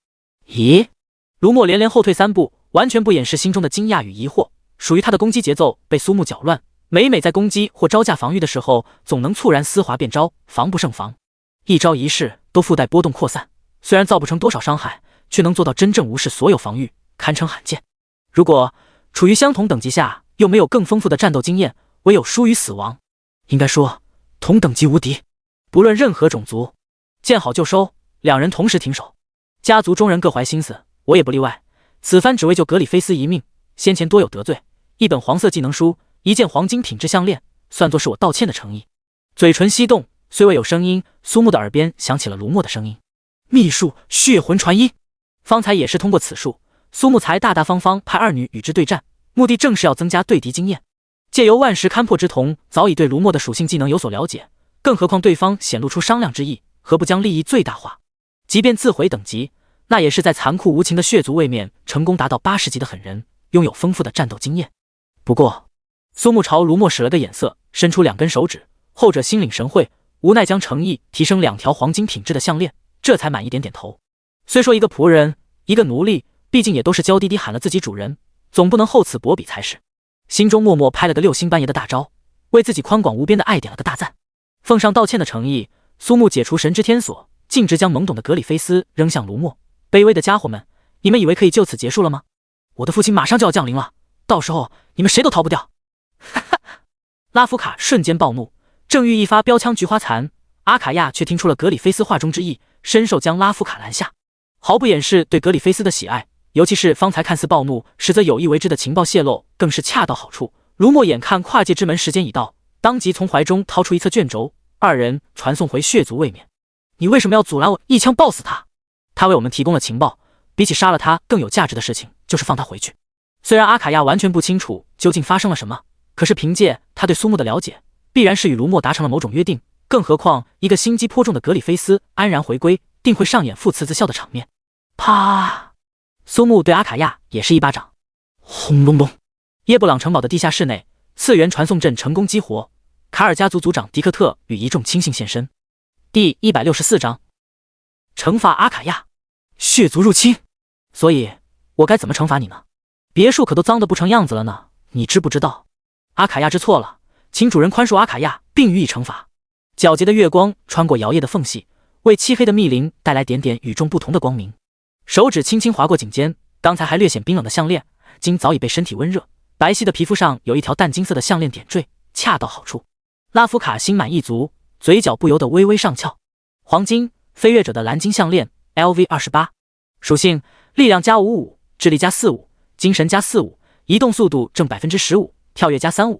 咦？卢默连连后退3步，完全不掩饰心中的惊讶与疑惑。属于他的攻击节奏被苏木搅乱，每在攻击或招架防御的时候，总能猝然丝滑变招，防不胜防。一招一式都附带波动扩散，虽然造不成多少伤害，却能做到真正无视所有防御，堪称罕见。如果处于相同等级下，又没有更丰富的战斗经验，唯有输于死亡。应该说，同等级无敌，不论任何种族。见好就收，两人同时停手。家族中人各怀心思，我也不例外。此番只为救格里菲斯一命，先前多有得罪，一本黄色技能书，一件黄金品质项链，算作是我道歉的诚意。嘴唇翕动，虽未有声音，苏木的耳边响起了卢默的声音：秘术血魂传音。方才也是通过此术，苏木才大大方方派二女与之对战，目的正是要增加对敌经验。借由万石勘破之瞳，早已对卢默的属性技能有所了解，更何况对方显露出商量之意，何不将利益最大化？即便自毁等级，那也是在残酷无情的血族位面成功达到80级的狠人，拥有丰富的战斗经验。不过苏木朝卢默使了个眼色，伸出2根手指，后者心领神会，无奈将诚意提升2条黄金品质的项链，这才满意点点头。虽说一个仆人，一个奴隶，毕竟也都是娇滴滴喊了自己主人，总不能厚此薄彼才是。心中默默拍了个6星半爷的大招，为自己宽广无边的爱点了个大赞。奉上道歉的诚意，苏木解除神之天锁，径直将懵懂的格里菲斯扔向卢默，卑微的家伙们，你们以为可以就此结束了吗？我的父亲马上就要降临了，到时候你们谁都逃不掉！哈哈！拉夫卡瞬间暴怒，正欲一发标枪菊花残，阿卡亚却听出了格里菲斯话中之意，伸手将拉夫卡拦下，毫不掩饰对格里菲斯的喜爱。尤其是方才看似暴怒，实则有意为之的情报泄露，更是恰到好处。卢默眼看跨界之门时间已到，当即从怀中掏出一册卷轴，二人传送回血族位面。你为什么要阻拦我一枪爆死他？他为我们提供了情报，比起杀了他更有价值的事情就是放他回去。虽然阿卡亚完全不清楚究竟发生了什么，可是凭借他对苏木的了解，必然是与卢默达成了某种约定。更何况一个心机颇重的格里菲斯安然回归，定会上演父慈子孝的场面。啪！苏木对阿卡亚也是一巴掌。轰隆隆！耶布朗城堡的地下室内，次元传送阵成功激活，卡尔家族族长迪克特与一众亲信现身。第164章，惩罚阿卡亚。血族入侵，所以我该怎么惩罚你呢？别墅可都脏得不成样子了呢，你知不知道？阿卡亚知错了，请主人宽恕阿卡亚，并予以惩罚。皎洁的月光穿过摇曳的缝隙，为漆黑的密林带来点点与众不同的光明。手指轻轻划过颈间，刚才还略显冰冷的项链，今早已被身体温热，白皙的皮肤上有一条淡金色的项链点缀，恰到好处。拉夫卡心满意足，嘴角不由得微微上翘。黄金飞跃者的蓝金项链 LV28， 属性力量加55，智力加45，精神加45，移动速度正 15%， 跳跃加35%。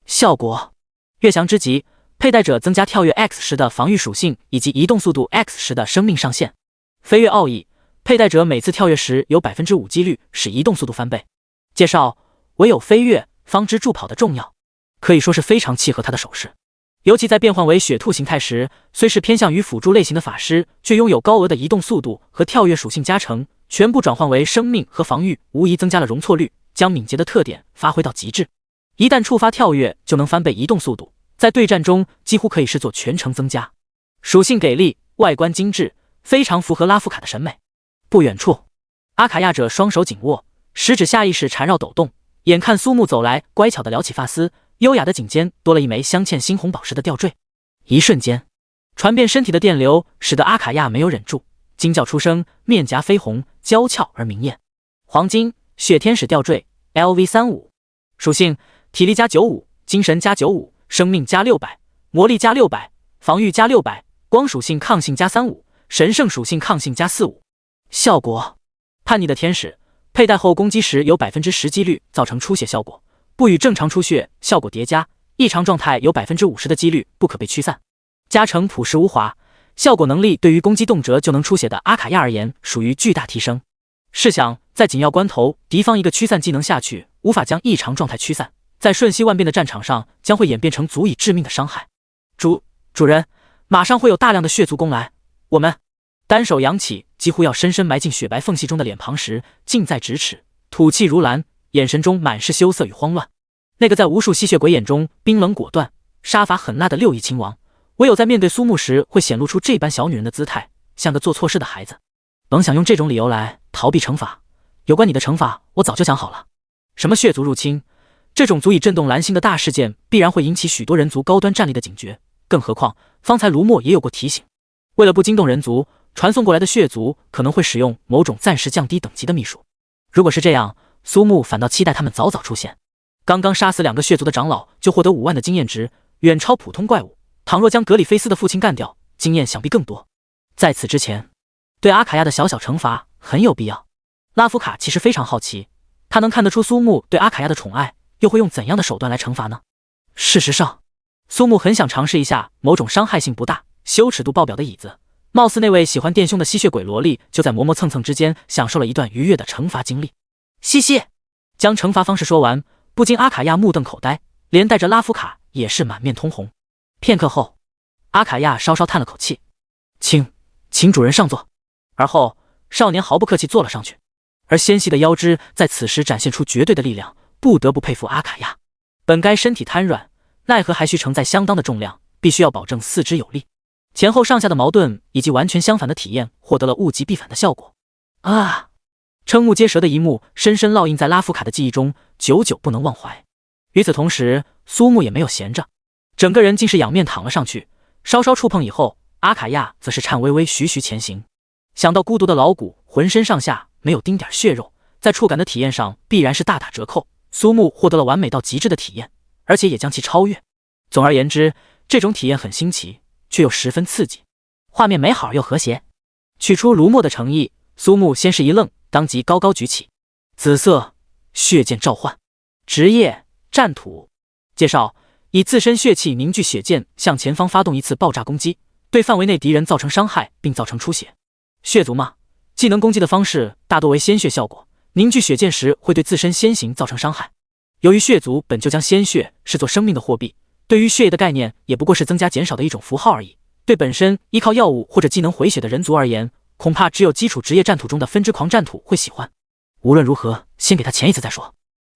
效果跃翔之极，佩戴者增加跳跃 X 时的防御属性以及移动速度 X 时的生命上限。飞跃奥义，佩戴者每次跳跃时有 5% 几率使移动速度翻倍。介绍：唯有飞跃方知助跑的重要，可以说是非常契合他的手势。尤其在变换为雪兔形态时，虽是偏向于辅助类型的法师，却拥有高额的移动速度和跳跃属性加成，全部转换为生命和防御，无疑增加了容错率，将敏捷的特点发挥到极致。一旦触发跳跃，就能翻倍移动速度，在对战中几乎可以视作全程增加。属性给力，外观精致，非常符合拉夫卡的审美。不远处，阿卡亚者双手紧握，食指下意识缠绕抖动，眼看苏木走来，乖巧地撩起发丝，优雅的颈间多了一枚镶嵌猩红宝石的吊坠。一瞬间，传遍身体的电流使得阿卡亚没有忍住，惊叫出声，面颊绯红，娇俏而明艳。黄金血天使吊坠 LV35， 属性体力加95，精神加95，生命加600，魔力加600，防御加600，光属性抗性加35，神圣属性抗性加45。效果：叛逆的天使，佩戴后攻击时有 10% 几率造成出血效果，不与正常出血效果叠加，异常状态有 50% 的几率不可被驱散。加成朴实无华，效果能力对于攻击动辄就能出血的阿卡亚而言属于巨大提升。试想在紧要关头，敌方一个驱散技能下去无法将异常状态驱散，在瞬息万变的战场上将会演变成足以致命的伤害。主人，马上会有大量的血族攻来，我们单手扬起几乎要深深埋进雪白缝隙中的脸庞时，近在咫尺，吐气如兰，眼神中满是羞涩与慌乱。那个在无数吸血鬼眼中冰冷果断、杀伐狠辣的6翼亲王，唯有在面对苏木时会显露出这般小女人的姿态，像个做错事的孩子。甭想用这种理由来逃避惩罚，有关你的惩罚我早就想好了。什么血族入侵，这种足以震动蓝星的大事件必然会引起许多人族高端战力的警觉，更何况方才卢默也有过提醒，为了不惊动人族，传送过来的血族可能会使用某种暂时降低等级的秘术。如果是这样，苏木反倒期待他们早早出现。刚刚杀死2个血族的长老就获得5万的经验值，远超普通怪物。倘若将格里菲斯的父亲干掉，经验想必更多。在此之前，对阿卡亚的小小惩罚很有必要。拉夫卡其实非常好奇，他能看得出苏木对阿卡亚的宠爱，又会用怎样的手段来惩罚呢？事实上，苏木很想尝试一下某种伤害性不大、羞耻度爆表的椅子。貌似那位喜欢电凶的吸血鬼萝莉就在磨磨蹭蹭之间享受了一段愉悦的惩罚经历。嘻嘻，将惩罚方式说完，不禁阿卡亚目瞪口呆，连带着拉夫卡也是满面通红。片刻后，阿卡亚稍稍叹了口气，请主人上座。而后少年毫不客气坐了上去，而纤细的腰肢在此时展现出绝对的力量，不得不佩服阿卡亚。本该身体瘫软，奈何还需承载相当的重量，必须要保证四肢有力。前后上下的矛盾以及完全相反的体验获得了物极必反的效果。啊！瞠目结舌的一幕深深烙印在拉夫卡的记忆中，久久不能忘怀。与此同时，苏木也没有闲着，整个人竟是仰面躺了上去，稍稍触碰以后，阿卡亚则是颤巍巍徐徐前行。想到孤独的老骨浑身上下没有丁点血肉，在触感的体验上必然是大打折扣。苏木获得了完美到极致的体验，而且也将其超越。总而言之，这种体验很新奇，却又十分刺激，画面美好又和谐。取出卢墨的诚意，苏木先是一愣，当即高高举起。紫色血剑召唤，职业战土。介绍：以自身血气凝聚血剑向前方发动一次爆炸攻击，对范围内敌人造成伤害并造成出血。血族嘛，技能攻击的方式大多为鲜血效果，凝聚血剑时会对自身先行造成伤害。由于血族本就将鲜血视作生命的货币，对于血液的概念也不过是增加减少的一种符号而已。对本身依靠药物或者技能回血的人族而言，恐怕只有基础职业战土中的分支狂战土会喜欢。无论如何，先给他前一次再说。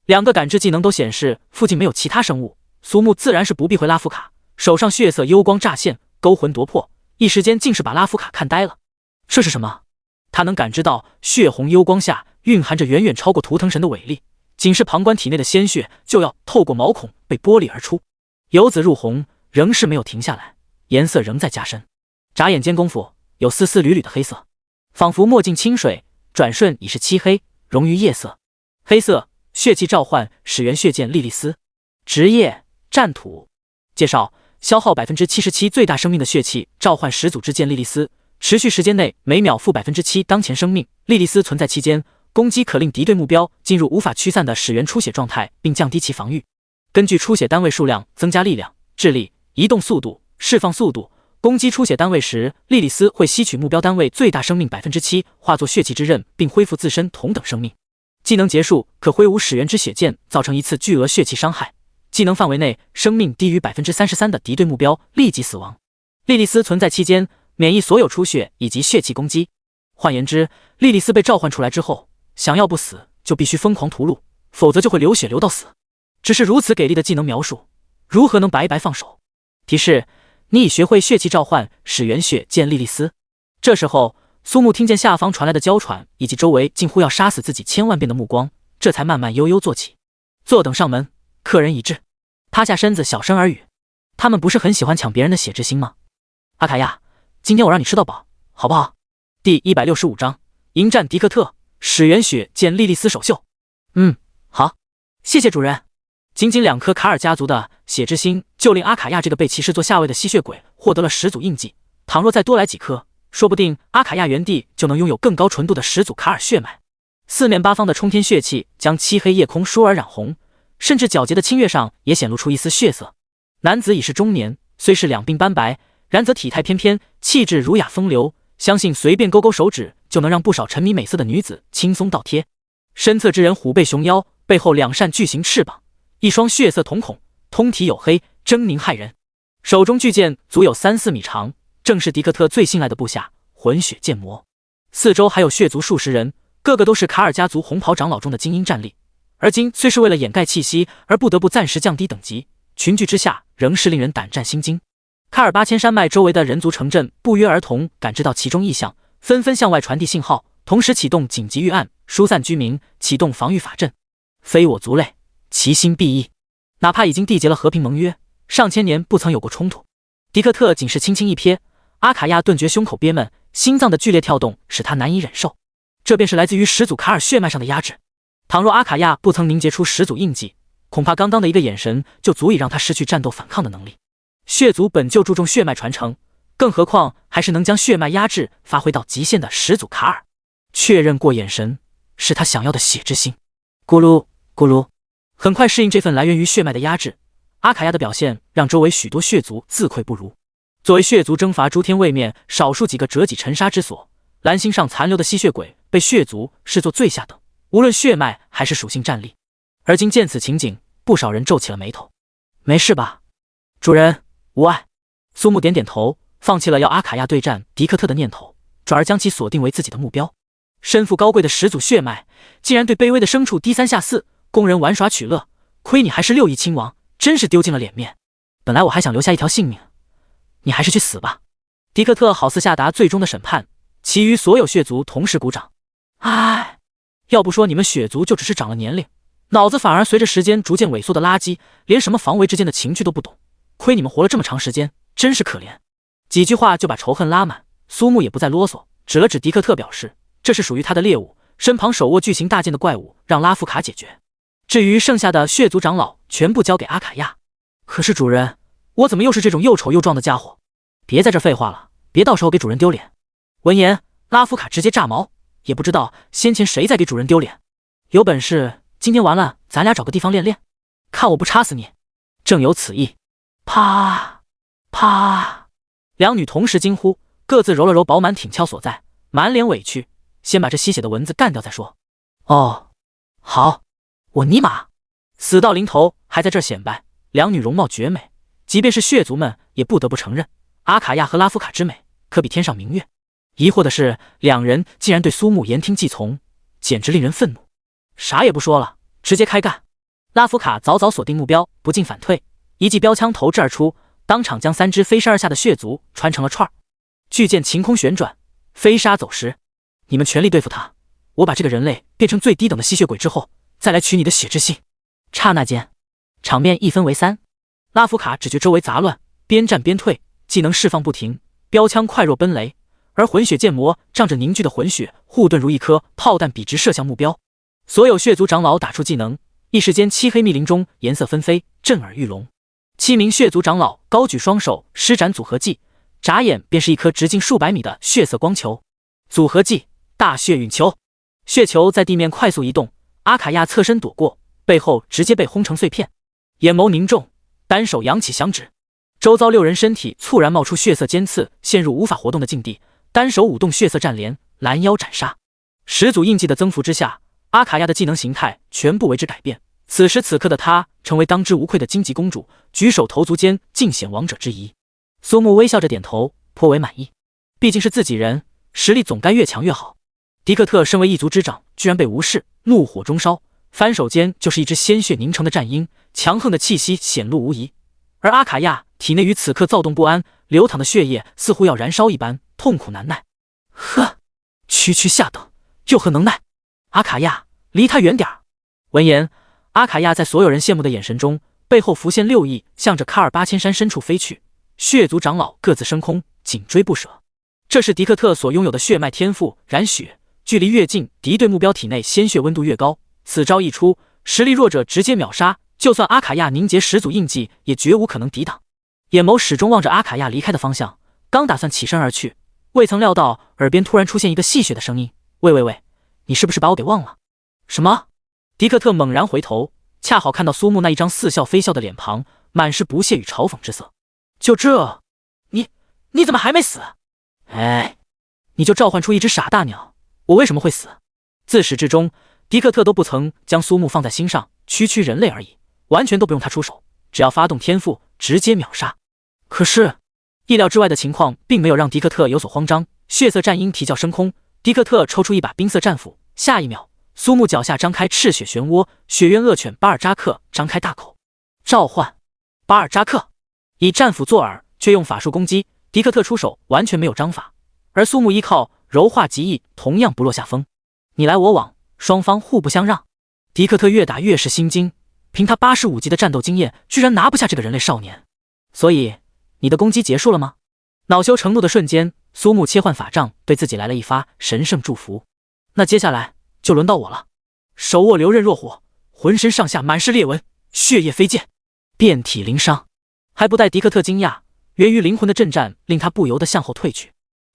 2个感知技能都显示附近没有其他生物，苏木自然是不避讳拉夫卡，手上血色幽光乍现，勾魂夺魄，一时间竟是把拉夫卡看呆了。这是什么？他能感知到血红幽光下蕴含着远远超过图腾神的伟力，仅是旁观体内的鲜血就要透过毛孔被剥离而出，由紫入红，仍是没有停下来，颜色仍在加深。眨眼间功夫，有丝丝缕缕的黑色，仿佛没进清水，转瞬已是漆黑，融于夜色。黑色血气召唤始源血剑莉莉丝，职业战土。介绍：消耗 77% 最大生命的血气召唤始祖之剑莉莉丝，持续时间内每秒负 7% 当前生命。莉莉丝存在期间，攻击可令敌对目标进入无法驱散的始源出血状态，并降低其防御。根据出血单位数量增加力量、智力、移动速度、释放速度。攻击出血单位时，莉莉丝会吸取目标单位最大生命 7%， 化作血气之刃，并恢复自身同等生命。技能结束，可挥舞始源之血剑，造成一次巨额血气伤害。技能范围内生命低于 33% 的敌对目标立即死亡。莉莉丝存在期间，免疫所有出血以及血气攻击。换言之，莉莉丝被召唤出来之后，想要不死就必须疯狂屠戮，否则就会流血流到死。只是如此给力的技能描述，如何能白白放手？提示：你已学会血气召唤始源血剑莉莉丝。这时候，苏木听见下方传来的娇喘，以及周围近乎要杀死自己千万遍的目光，这才慢慢悠悠坐起。坐等上门，客人已至。趴下身子，小声耳语：他们不是很喜欢抢别人的血之心吗？阿卡亚，今天我让你吃到饱，好不好？第165章迎战迪克特，始源血剑莉莉丝首秀。好，谢谢主人。仅仅2颗卡尔家族的血之心，就令阿卡亚这个被歧视做下位的吸血鬼获得了始祖印记。倘若再多来几颗，说不定阿卡亚原地就能拥有更高纯度的始祖卡尔血脉。四面八方的冲天血气将漆黑夜空倏而染红，甚至皎洁的清月上也显露出一丝血色。男子已是中年，虽是两鬓斑白，然则体态翩翩，气质儒雅风流，相信随便勾勾手指就能让不少沉迷美色的女子轻松倒贴。身侧之人虎背熊腰，背后2扇巨型翅膀，一双血色瞳孔，通体黝黑，狰狞骇人。手中巨剑足有3-4米长，正是迪克特最信赖的部下混血剑魔。四周还有血族数十人，个个都是卡尔家族红袍长老中的精英战力。而今虽是为了掩盖气息而不得不暂时降低等级，群聚之下仍是令人胆战心惊。卡尔8000山脉周围的人族城镇不约而同感知到其中异象，纷纷向外传递信号，同时启动紧急预案，疏散居民，启动防御法阵。非我族类，其心必异。哪怕已经缔结了和平盟约，上千年不曾有过冲突。迪克特仅是轻轻一瞥，阿卡亚顿觉胸口憋闷，心脏的剧烈跳动使他难以忍受。这便是来自于始祖卡尔血脉上的压制。倘若阿卡亚不曾凝结出始祖印记，恐怕刚刚的一个眼神就足以让他失去战斗反抗的能力。血族本就注重血脉传承，更何况还是能将血脉压制发挥到极限的始祖卡尔。确认过眼神，是他想要的血之心。咕噜咕噜，很快适应这份来源于血脉的压制，阿卡亚的表现让周围许多血族自愧不如。作为血族征伐诸天位面少数几个折戟沉沙之所，蓝星上残留的吸血鬼被血族视作最下等，无论血脉还是属性战力。而今见此情景，不少人皱起了眉头。没事吧，主人？无碍。苏木点点头，放弃了要阿卡亚对战迪克特的念头，转而将其锁定为自己的目标。身负高贵的始祖血脉，竟然对卑微的牲畜低三下四，供人玩耍取乐，亏你还是6亿亲王，真是丢尽了脸面。本来我还想留下一条性命，你还是去死吧。迪克特好似下达最终的审判，其余所有血族同时鼓掌。唉，要不说你们血族就只是长了年龄，脑子反而随着时间逐渐萎缩的垃圾，连什么防卫之间的情趣都不懂，亏你们活了这么长时间，真是可怜。几句话就把仇恨拉满，苏木也不再啰嗦，指了指迪克特，表示这是属于他的猎物，身旁手握巨型大剑的怪物让拉夫卡解决。至于剩下的血族长老，全部交给阿卡亚。可是主人，我怎么又是这种又丑又壮的家伙？别在这废话了，别到时候给主人丢脸。闻言，拉夫卡直接炸毛，也不知道先前谁在给主人丢脸。有本事今天完了，咱俩找个地方练练，看我不插死你！正有此意，啪啪，两女同时惊呼，各自揉了揉饱满挺翘所在，满脸委屈。先把这吸血的蚊子干掉再说。哦，好，我尼玛！死到临头还在这显摆，两女容貌绝美，即便是血族们也不得不承认，阿卡亚和拉夫卡之美可比天上明月。疑惑的是，两人竟然对苏木言听计从，简直令人愤怒。啥也不说了，直接开干！拉夫卡早早锁定目标，不进反退，一记标枪投掷而出，当场将3只飞沙而下的血族穿成了串儿。巨剑晴空旋转，飞沙走石。你们全力对付他，我把这个人类变成最低等的吸血鬼之后，再来取你的血之心。刹那间，场面一分为3。拉夫卡只觉周围杂乱，边战边退，技能释放不停，标枪快若奔雷，而混血剑魔仗着凝聚的混血护盾如一颗炮弹笔直射向目标。所有血族长老打出技能，一时间漆黑密林中颜色纷飞，震耳欲聋。7名血族长老高举双手施展组合技，眨眼便是一颗直径数百米的血色光球。组合技大血陨球，血球在地面快速移动，阿卡亚侧身躲过，背后直接被轰成碎片。眼眸凝重，单手扬起响指，周遭6人身体猝然冒出血色尖刺，陷入无法活动的境地，单手舞动血色战镰，拦腰斩杀。始祖印记的增幅之下，阿卡亚的技能形态全部为之改变。此时此刻的她成为当之无愧的荆棘公主，举手投足间尽显王者之仪。苏木微笑着点头，颇为满意。毕竟是自己人，实力总该越强越好。迪克特身为一族之长，居然被无视，怒火中烧，翻手间就是一只鲜血凝成的战鹰，强横的气息显露无遗。而阿卡亚体内于此刻躁动不安，流淌的血液似乎要燃烧一般，痛苦难耐。呵，区区下等，有何能耐？阿卡亚，离他远点儿！闻言，阿卡亚在所有人羡慕的眼神中，背后浮现6翼，向着卡尔8000山深处飞去。血族长老各自升空，紧追不舍。这是迪克特所拥有的血脉天赋，染血。距离越近，敌对目标体内鲜血温度越高。此招一出，实力弱者直接秒杀，就算阿卡亚凝结始祖印记，也绝无可能抵挡。眼眸始终望着阿卡亚离开的方向，刚打算起身而去，未曾料到耳边突然出现一个戏谑的声音：“喂，你是不是把我给忘了？”什么？迪克特猛然回头，恰好看到苏木那一张似笑非笑的脸庞，满是不屑与嘲讽之色。就这，你怎么还没死？哎，你就召唤出一只傻大鸟，我为什么会死？自始至终，迪克特都不曾将苏木放在心上，区区人类而已，完全都不用他出手，只要发动天赋，直接秒杀。可是，意料之外的情况并没有让迪克特有所慌张。血色战鹰啼叫升空，迪克特抽出一把冰色战斧，下一秒，苏木脚下张开赤血漩涡，血渊恶犬巴尔扎克张开大口，召唤巴尔扎克，以战斧作饵，却用法术攻击。迪克特出手完全没有章法，而苏木依靠柔化极意，同样不落下风。你来我往，双方互不相让。迪克特越打越是心惊，凭他85级的战斗经验，居然拿不下这个人类少年。所以，你的攻击结束了吗？恼羞成怒的瞬间，苏木切换法杖，对自己来了一发神圣祝福。那接下来就轮到我了。手握流刃若火，浑身上下满是裂纹，血液飞溅，遍体鳞伤。还不待迪克特惊讶，源于灵魂的震颤令他不由得向后退去。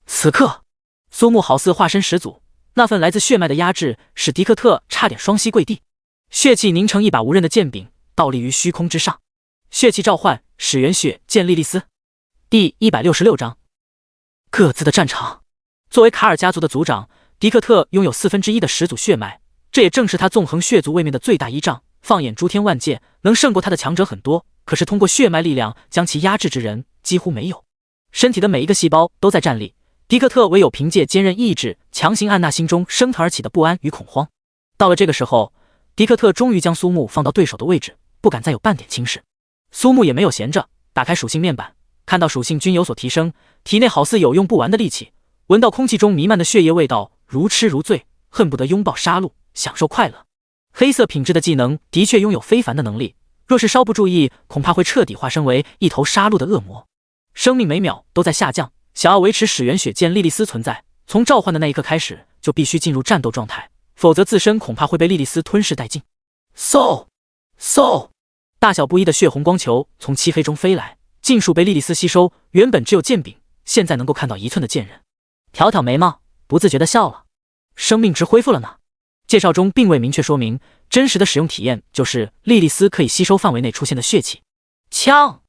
此刻，苏木好似化身始祖，那份来自血脉的压制使迪克特差点双膝跪地。血气凝成一把无刃的剑柄，倒立于虚空之上。血气召唤始源血剑莉莉丝。第166章，各自的战场。作为卡尔家族的族长，迪克特拥有1/4的始祖血脉，这也正是他纵横血族位面的最大依仗。放眼诸天万界，能胜过他的强者很多，可是通过血脉力量将其压制之人几乎没有。身体的每一个细胞都在站立，迪克特唯有凭借坚韧意志，强行按捺心中升腾而起的不安与恐慌。到了这个时候，迪克特终于将苏木放到对手的位置，不敢再有半点轻视。苏木也没有闲着，打开属性面板，看到属性均有所提升，体内好似有用不完的力气，闻到空气中弥漫的血液味道，如痴如醉，恨不得拥抱杀戮，享受快乐。黑色品质的技能的确拥有非凡的能力，若是稍不注意，恐怕会彻底化身为一头杀戮的恶魔。生命每秒都在下降，想要维持始源血剑莉莉丝存在，从召唤的那一刻开始，就必须进入战斗状态，否则自身恐怕会被莉莉丝吞噬殆尽。嗖，大小不一的血红光球从漆黑中飞来，尽数被莉莉丝吸收。原本只有剑柄，现在能够看到1寸的剑刃。挑挑眉毛，不自觉地笑了。生命值恢复了呢。介绍中并未明确说明，真实的使用体验就是莉莉丝可以吸收范围内出现的血气。枪，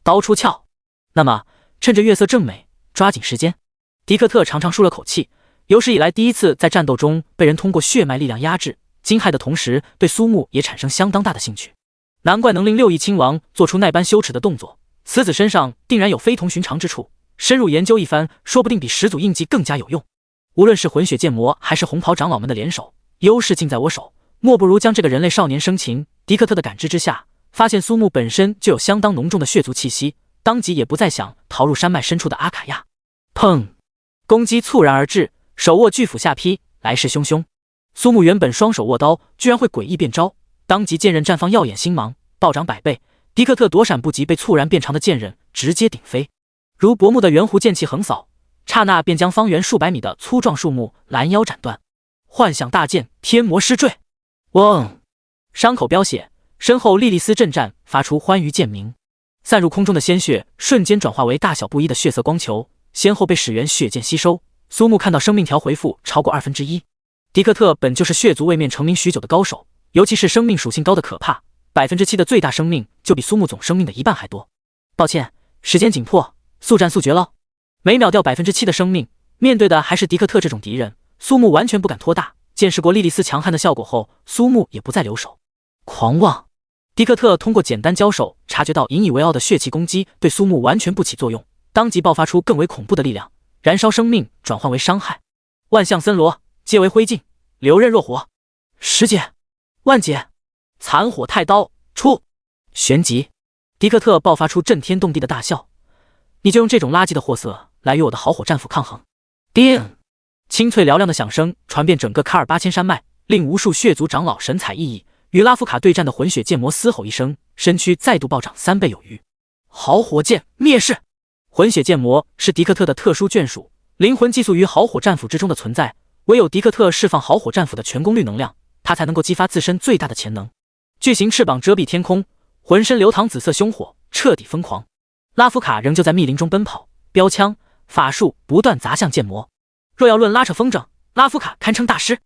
刀出鞘。那么，趁着月色正美，抓紧时间。迪克特长长舒了口气，有史以来第一次在战斗中被人通过血脉力量压制，惊骇的同时，对苏木也产生相当大的兴趣。难怪能令6翼亲王做出那般羞耻的动作，此子身上定然有非同寻常之处。深入研究一番，说不定比始祖印记更加有用。无论是混血剑魔还是红袍长老们的联手，优势尽在我手，莫不如将这个人类少年生擒。迪克特的感知之下，发现苏木本身就有相当浓重的血族气息，当即也不再想逃入山脉深处的阿卡亚。砰！攻击猝然而至，手握巨斧下劈，来势汹汹。苏木原本双手握刀，居然会诡异变招，当即剑刃绽放耀眼星芒，暴涨100倍。迪克特躲闪不及被猝然变长的剑刃直接顶飞，如薄暮的圆弧剑气横扫，刹那便将方圆数百米的粗壮树木拦腰斩断。幻想大剑天魔失坠，嗡！伤口飙血，身后莉莉丝震颤，发出欢愉剑鸣。散入空中的鲜血瞬间转化为大小不一的血色光球，先后被始源血剑吸收。苏木看到生命条回复超过1/2。迪克特本就是血族位面成名许久的高手，尤其是生命属性高的可怕，7%的最大生命就比苏木总生命的1半还多。抱歉，时间紧迫，速战速决喽！每秒掉7%的生命，面对的还是迪克特这种敌人，苏木完全不敢拖大。见识过莉莉丝强悍的效果后，苏木也不再留手。狂妄！迪克特通过简单交手察觉到引以为傲的血气攻击对苏木完全不起作用，当即爆发出更为恐怖的力量，燃烧生命转换为伤害。万象森罗，皆为灰烬，留刃若火。10解，万解，残火太刀出！旋即，迪克特爆发出震天动地的大笑。你就用这种垃圾的货色来与我的好火战斧抗衡？叮！清脆嘹亮的响声传遍整个卡尔8000山脉，令无数血族长老神采奕奕。与拉夫卡对战的混血剑魔嘶吼一声，身躯再度暴涨3倍有余。好火剑灭世！混血剑魔是迪克特的特殊眷属，灵魂寄宿于好火战斧之中的存在，唯有迪克特释放好火战斧的全功率能量，他才能够激发自身最大的潜能。巨型翅膀遮蔽天空，浑身流淌紫色凶火，彻底疯狂。拉夫卡仍旧在密林中奔跑，标枪、法术不断砸向剑魔。若要论拉扯风筝，拉夫卡堪称大师。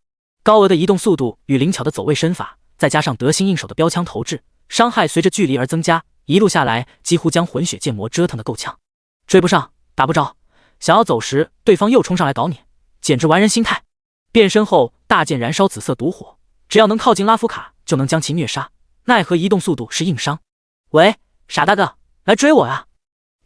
高额的移动速度与灵巧的走位身法，再加上得心应手的标枪投掷，伤害随着距离而增加，一路下来几乎将混血剑魔折腾得够呛。追不上，打不着，想要走时，对方又冲上来搞你，简直玩人心态。变身后，大剑燃烧紫色毒火，只要能靠近拉夫卡，就能将其虐杀。奈何移动速度是硬伤。喂，傻大个，来追我呀！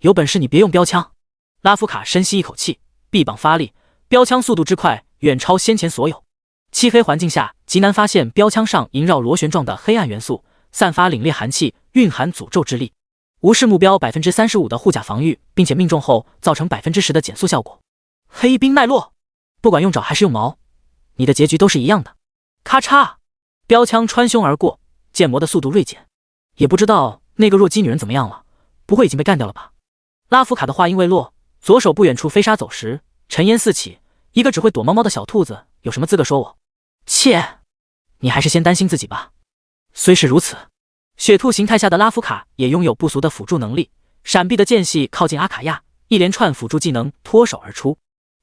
有本事你别用标枪。拉夫卡深吸一口气，臂膀发力，标枪速度之快远超先前所有。漆黑环境下极难发现标枪上萦绕螺旋状的黑暗元素，散发凛冽寒气，蕴含诅咒之力。无视目标35%的护甲防御，并且命中后造成10%的减速效果。黑冰奈落，不管用爪还是用矛，你的结局都是一样的。咔嚓，标枪穿胸而过，剑魔的速度锐减。也不知道那个弱鸡女人怎么样了，不会已经被干掉了吧？拉夫卡的话音未落，左手不远处飞沙走石，尘烟四起。一个只会躲猫猫的小兔子，有什么资格说我？切，你还是先担心自己吧。虽是如此，血兔形态下的拉夫卡也拥有不俗的辅助能力。闪避的间隙靠近阿卡亚，一连串辅助技能脱手而出，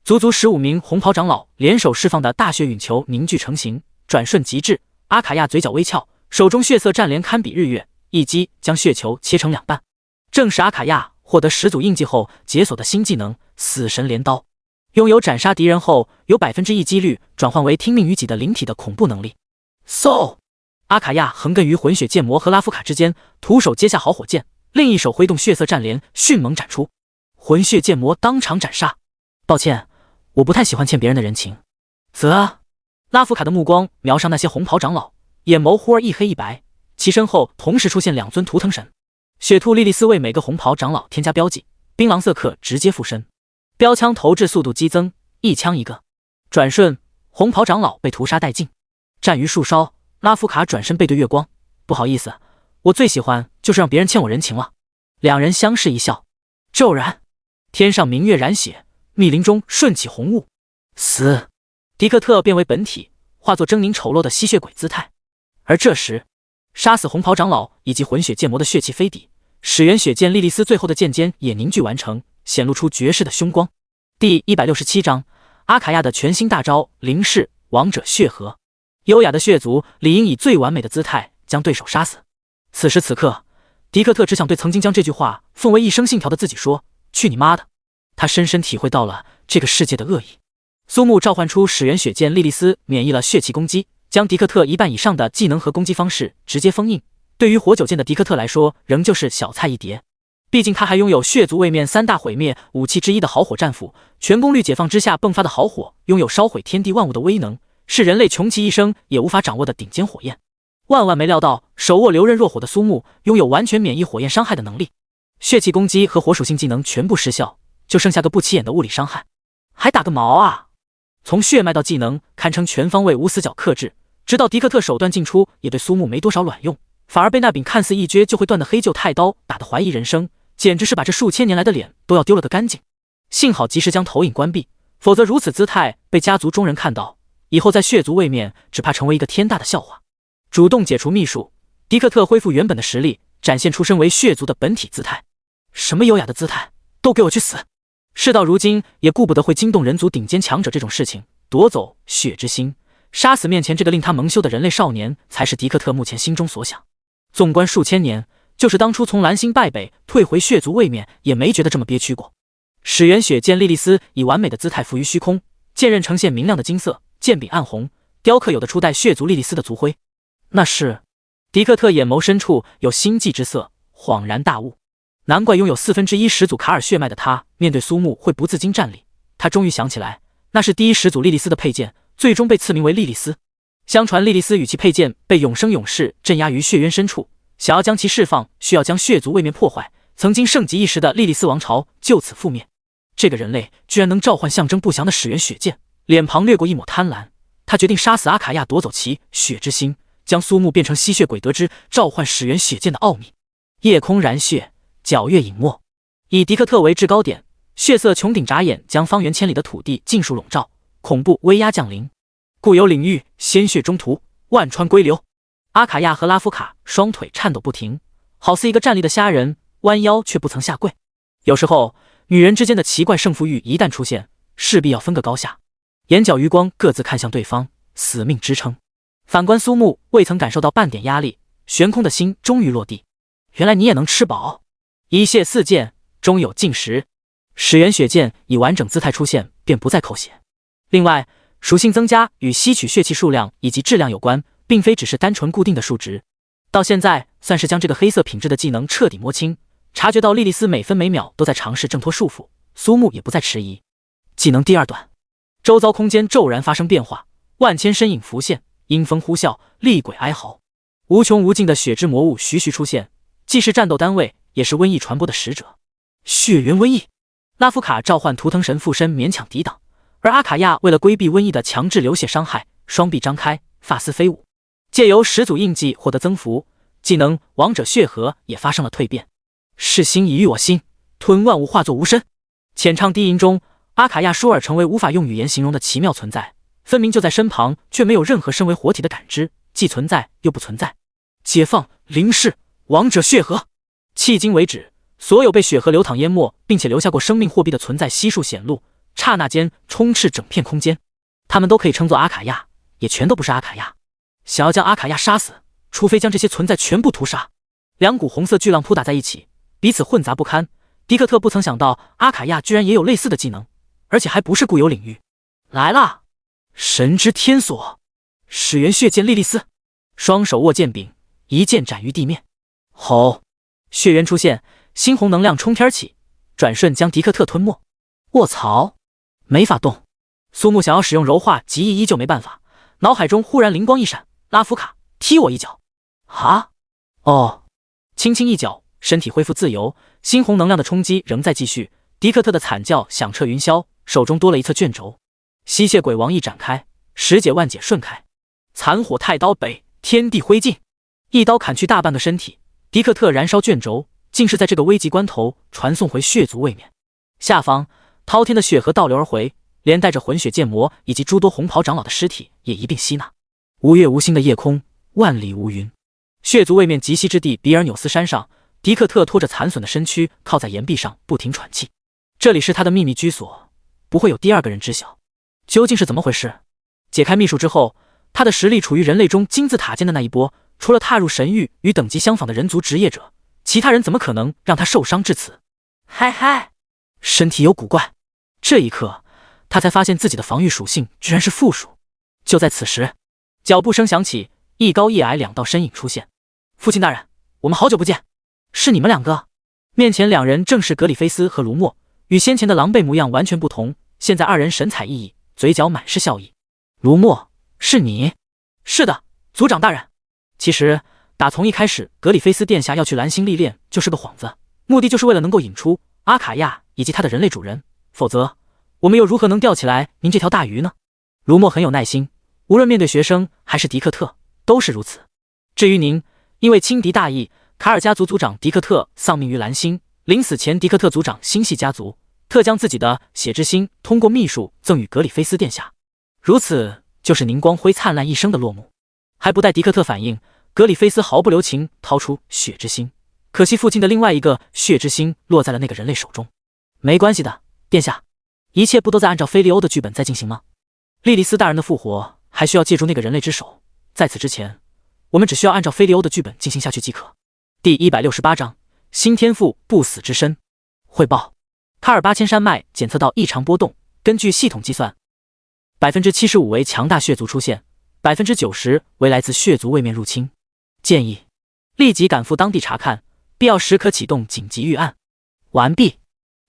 足足15名红袍长老联手释放的大血陨球凝聚成型，转瞬即至。阿卡亚嘴角微翘，手中血色战镰堪比日月，一击将血球切成2半。正是阿卡亚获得始祖印记后解锁的新技能死神镰刀，拥有斩杀敌人后有1%几率转换为听命于己的灵体的恐怖能力。阿卡亚横亘于混血剑魔和拉夫卡之间，徒手接下好火剑，另一手挥动血色战镰迅猛斩出，混血剑魔当场斩杀。抱歉，我不太喜欢欠别人的人情。拉夫卡的目光瞄上那些红袍长老，眼眸忽而一黑一白，其身后同时出现2尊图腾神。血兔莉莉丝为每个红袍长老添加标记，槟榔色刻直接附身，标枪投掷速度激增，一枪一个。转瞬，红袍长老被屠杀殆尽。战于树梢，拉夫卡转身背对月光，不好意思，我最喜欢就是让别人欠我人情了。两人相视一笑。骤然，天上明月染血，密林中瞬起红雾，死！迪克特变为本体，化作狰狞丑陋的吸血鬼姿态。而这时，杀死红袍长老以及混血剑魔的血气飞抵，始源血剑莉莉丝最后的剑尖也凝聚完成，显露出绝世的凶光。第167章，阿卡亚的全新大招灵视王者血合。优雅的血族理应以最完美的姿态将对手杀死。此时此刻，迪克特只想对曾经将这句话奉为一生信条的自己说：去你妈的！他深深体会到了这个世界的恶意。苏木召唤出始源血剑莉莉丝，免疫了血气攻击，将迪克特一半以上的技能和攻击方式直接封印。对于火九剑的迪克特来说，仍旧是小菜一碟。毕竟他还拥有血族位面3大毁灭武器之一的好火战斧，全功率解放之下迸发的好火，拥有烧毁天地万物的威能，是人类穷其一生也无法掌握的顶尖火焰。万万没料到，手握流刃若火的苏木拥有完全免疫火焰伤害的能力，血气攻击和火属性技能全部失效，就剩下个不起眼的物理伤害，还打个毛啊！从血脉到技能，堪称全方位无死角克制。直到迪克特手段尽出，也对苏木没多少卵用，反而被那柄看似一撅就会断的黑鹫太刀打得怀疑人生，简直是把这数千年来的脸都要丢了个干净。幸好及时将投影关闭，否则如此姿态被家族中人看到，以后在血族位面只怕成为一个天大的笑话。主动解除秘术，迪克特恢复原本的实力，展现出身为血族的本体姿态。什么优雅的姿态，都给我去死！事到如今，也顾不得会惊动人族顶尖强者这种事情，夺走血之心，杀死面前这个令他蒙羞的人类少年，才是迪克特目前心中所想。纵观数千年，就是当初从蓝星败北退回血族位面，也没觉得这么憋屈过。始源血剑莉莉丝以完美的姿态浮于虚空，剑刃呈现明亮的金色，剑柄暗红，雕刻有的初代血族莉莉丝的族徽。那是……迪克特眼眸深处有心悸之色，恍然大悟。难怪拥有1/4始祖卡尔血脉的他，面对苏木会不自禁站立。他终于想起来，那是第一始祖莉莉丝的佩剑，最终被赐名为莉莉丝。相传莉莉丝与其佩剑被永生勇士镇压于血渊深处，想要将其释放，需要将血族位面破坏。曾经盛极一时的莉莉丝王朝就此覆灭。这个人类居然能召唤象征不祥的始源血剑，脸庞掠过一抹贪婪。他决定杀死阿卡亚，夺走其血之心，将苏木变成吸血鬼，得知召唤始源血剑的奥秘。夜空燃血，皎月隐没，以迪克特为制高点，血色穹顶眨眼，将方圆千里的土地尽数笼罩，恐怖威压降临。固有领域，鲜血中途，万川归流。阿卡亚和拉夫卡双腿颤抖不停，好似一个站立的虾仁，弯腰却不曾下跪。有时候，女人之间的奇怪胜负欲一旦出现，势必要分个高下。眼角余光各自看向对方，死命支撑。反观苏木，未曾感受到半点压力，悬空的心终于落地。原来你也能吃饱。一泻4剑，终有尽时。始源血剑以完整姿态出现，便不再扣血。另外，属性增加与吸取血气数量以及质量有关，并非只是单纯固定的数值。到现在，算是将这个黑色品质的技能彻底摸清。察觉到莉莉丝每分每秒都在尝试挣脱束缚，苏木也不再迟疑。技能第2段，周遭空间骤然发生变化，万千身影浮现，阴风呼啸，厉鬼哀嚎，无穷无尽的血之魔物徐徐出现，既是战斗单位，也是瘟疫传播的使者。血源瘟疫，拉夫卡召唤图腾神附身勉强抵挡，而阿卡亚为了规避瘟疫的强制流血伤害，双臂张开，发丝飞舞，借由始祖印记获得增幅，技能王者血合也发生了蜕变。噬心已喻我心，吞万物化作无声。浅唱低吟中，阿卡亚舒尔成为无法用语言形容的奇妙存在，分明就在身旁，却没有任何身为活体的感知，既存在又不存在。解放灵视王者血合，迄今为止，所有被血河流淌淹没并且留下过生命货币的存在悉数显露，刹那间充斥整片空间。他们都可以称作阿卡亚，也全都不是阿卡亚。想要将阿卡亚杀死，除非将这些存在全部屠杀。两股红色巨浪扑打在一起，彼此混杂不堪。迪克特不曾想到阿卡亚居然也有类似的技能，而且还不是固有领域。来啦！神之天锁，始源血剑莉莉丝，双手握剑柄，一剑斩于地面。吼！血源出现，猩红能量冲天起，转瞬将迪克特吞没。卧槽！没法动。苏木想要使用柔化极意，依旧没办法。脑海中忽然灵光一闪，拉夫卡，踢我一脚！啊！哦！轻轻一脚，身体恢复自由，猩红能量的冲击仍在继续。迪克特的惨叫响彻云霄，手中多了一侧卷轴。吸血鬼王一展开，十解万解顺开，残火太刀北，天地灰烬，一刀砍去大半个身体。迪克特燃烧卷轴，竟是在这个危急关头传送回血族位面。下方滔天的血河倒流而回，连带着混血剑魔以及诸多红袍长老的尸体也一并吸纳。无月无星的夜空，万里无云。血族位面极西之地比尔纽斯山上，迪克特拖着残损的身躯靠在岩壁上不停喘气。这里是他的秘密居所，不会有第二个人知晓。究竟是怎么回事？解开秘术之后，他的实力处于人类中金字塔尖的那一波，除了踏入神域与等级相仿的人族职业者，其他人怎么可能让他受伤至此？嗨嗨，身体有古怪。这一刻，他才发现自己的防御属性居然是负数。就在此时，脚步声响起，一高一矮两道身影出现。父亲大人，我们好久不见，是你们两个？面前两人正是格里菲斯和卢默，与先前的狼狈模样完全不同，现在二人神采奕奕，嘴角满是笑意。卢默，是你？是的，族长大人。其实打从一开始，格里菲斯殿下要去蓝星历练就是个幌子，目的就是为了能够引出阿卡亚以及他的人类主人，否则我们又如何能钓起来您这条大鱼呢？卢默很有耐心，无论面对学生还是迪克特都是如此。至于您，因为轻敌大意，卡尔家族族长迪克特丧命于蓝星，临死前迪克特族长心系家族，特将自己的血之心通过秘术赠予格里菲斯殿下，如此就是您光辉灿烂一生的落幕。还不待迪克特反应，格里菲斯毫不留情掏出血之心，可惜父亲的另外一个血之心落在了那个人类手中。没关系的，殿下，一切不都在按照菲利欧的剧本在进行吗？莉莉丝大人的复活还需要借助那个人类之手，在此之前，我们只需要按照菲利欧的剧本进行下去即可。第168章新天赋不死之身汇报：卡尔8000山脉检测到异常波动，根据系统计算， 75% 为强大血族出现， 90% 为来自血族位面入侵。建议立即赶赴当地查看，必要时可启动紧急预案。完毕。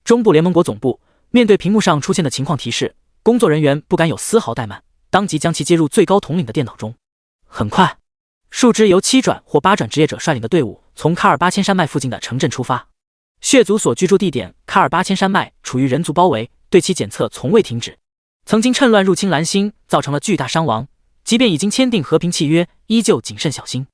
中部联盟国总部，面对屏幕上出现的情况提示，工作人员不敢有丝毫怠慢，当即将其接入最高统领的电脑中。很快，数支由7转或8转职业者率领的队伍从卡尔8000山脉附近的城镇出发。血族所居住地点卡尔8000山脉处于人族包围，对其检测从未停止。曾经趁乱入侵蓝星，造成了巨大伤亡，即便已经签订和平契约，依旧谨慎小心。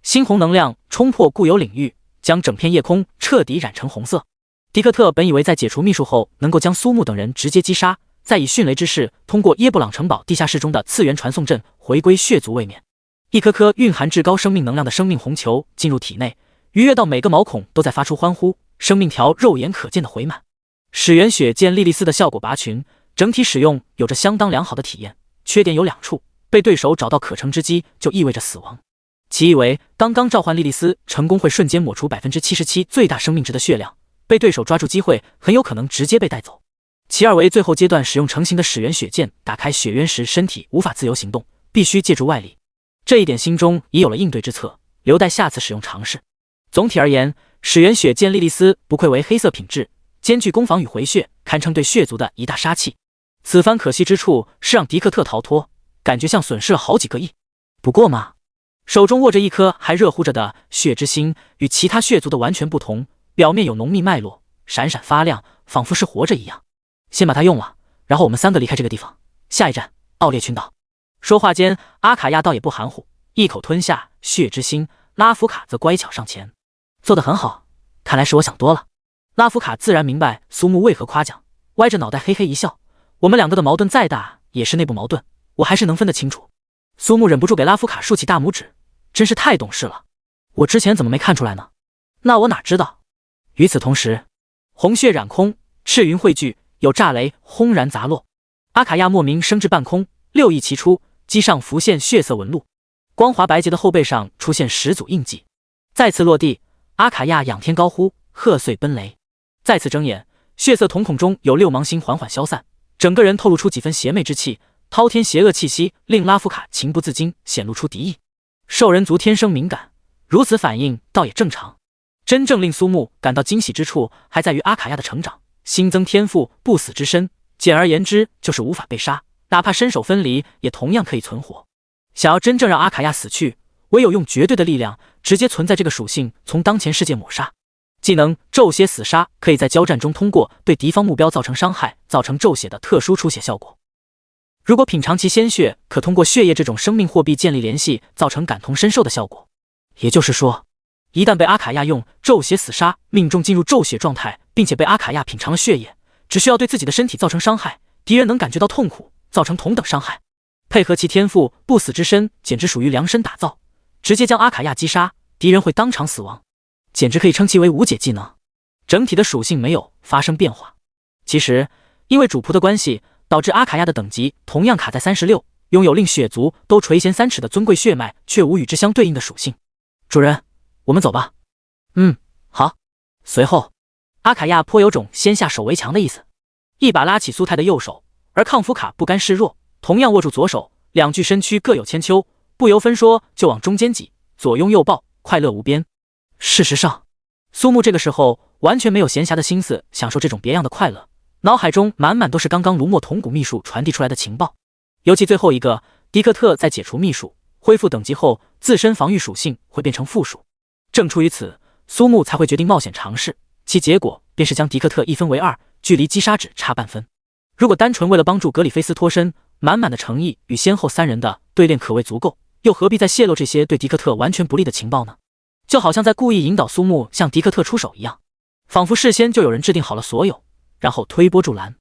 猩红能量冲破固有领域，将整片夜空彻底染成红色。迪克特本以为在解除秘术后能够将苏木等人直接击杀，再以迅雷之势通过耶布朗城堡地下室中的次元传送阵回归血族位面。一颗颗蕴含至高生命能量的生命红球进入体内，愉悦到每个毛孔都在发出欢呼，生命条肉眼可见的回满。始源血剑莉莉丝的效果拔群，整体使用有着相当良好的体验，缺点有2处：被对手找到可乘之机就意味着死亡。其一为刚刚召唤莉莉丝成功会瞬间抹除 77% 最大生命值的血量，被对手抓住机会很有可能直接被带走。其二为最后阶段使用成型的始源血剑打开血渊时身体无法自由行动，必须借助外力。这一点心中已有了应对之策，留待下次使用尝试。总体而言，始源血剑莉莉丝不愧为黑色品质，兼具攻防与回血，堪称对血族的一大杀器。此番可惜之处是让迪克特逃脱，感觉像损失了好几个亿。不过嘛，手中握着一颗还热乎着的血之心，与其他血族的完全不同，表面有浓密脉络，闪闪发亮，仿佛是活着一样。先把它用了，然后我们3个离开这个地方。下一站，奥列群岛。说话间，阿卡亚倒也不含糊，一口吞下血之心，拉夫卡则乖巧上前。做得很好，看来是我想多了。拉夫卡自然明白苏木为何夸奖，歪着脑袋嘿嘿一笑。我们2个的矛盾再大，也是内部矛盾，我还是能分得清楚。苏木忍不住给拉夫卡竖起大拇指，真是太懂事了。我之前怎么没看出来呢？那我哪知道。与此同时，红血染空，赤云汇聚，有炸雷轰然砸落。阿卡亚莫名升至半空，6翼齐出，机上浮现血色纹路，光滑白洁的后背上出现10组印记。再次落地，阿卡亚仰天高呼，贺岁奔雷。再次睁眼，血色瞳孔中有6芒星缓缓消散，整个人透露出几分邪魅之气，滔天邪恶气息令拉夫卡情不自禁显露出敌意。兽人族天生敏感，如此反应倒也正常。真正令苏木感到惊喜之处，还在于阿卡亚的成长，新增天赋不死之身，简而言之就是无法被杀，哪怕身首分离也同样可以存活。想要真正让阿卡亚死去，唯有用绝对的力量直接存在这个属性从当前世界抹杀。技能骤血死杀可以在交战中通过对敌方目标造成伤害，造成骤血的特殊出血效果。如果品尝其鲜血，可通过血液这种生命货币建立联系，造成感同身受的效果。也就是说，一旦被阿卡亚用骤血死杀命中进入骤血状态，并且被阿卡亚品尝了血液，只需要对自己的身体造成伤害，敌人能感觉到痛苦，造成同等伤害。配合其天赋不死之身，简直属于量身打造，直接将阿卡亚击杀，敌人会当场死亡，简直可以称其为无解技能。整体的属性没有发生变化。其实，因为主仆的关系，导致阿卡亚的等级同样卡在36，拥有令血族都垂涎3尺的尊贵血脉，却无与之相对应的属性。主人，我们走吧。好。随后，阿卡亚颇有种先下手为强的意思，一把拉起苏泰的右手，而康福卡不甘示弱，同样握住左手，两具身躯各有千秋，不由分说就往中间挤，左拥右抱，快乐无边。事实上，苏木这个时候完全没有闲暇的心思享受这种别样的快乐，脑海中满满都是刚刚卢墨铜鼓秘术传递出来的情报，尤其最后一个，迪克特在解除秘术恢复等级后，自身防御属性会变成负数。正出于此，苏木才会决定冒险尝试，其结果便是将迪克特一分为2，距离击杀值差半分。如果单纯为了帮助格里菲斯脱身，满满的诚意与先后3人的对练可谓足够，又何必再泄露这些对迪克特完全不利的情报呢？就好像在故意引导苏木向迪克特出手一样，仿佛事先就有人制定好了所有，然后推波助澜。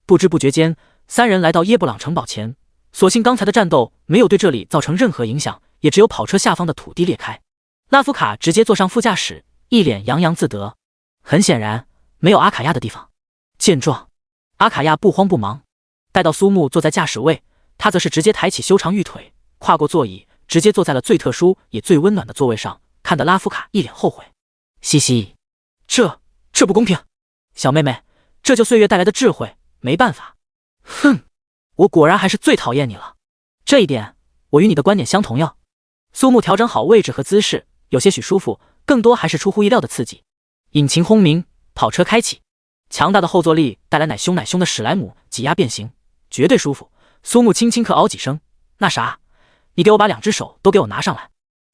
不知不觉间，3人来到耶布朗城堡前，所幸刚才的战斗没有对这里造成任何影响，也只有跑车下方的土地裂开。拉夫卡直接坐上副驾驶，一脸洋洋自得。很显然，没有阿卡亚的地方。见状，阿卡亚不慌不忙，待到苏木坐在驾驶位，他则是直接抬起修长玉腿，跨过座椅，直接坐在了最特殊也最温暖的座位上，看得拉夫卡一脸后悔。嘻嘻，这不公平，小妹妹，这就岁月带来的智慧，没办法。哼，我果然还是最讨厌你了。这一点，我与你的观点相同哟。苏木调整好位置和姿势，有些许舒服，更多还是出乎意料的刺激。引擎轰鸣，跑车开启，强大的后坐力带来奶凶的史莱姆挤压变形，绝对舒服。苏木轻轻咳嗷几声，那啥，你给我把2只手都给我拿上来。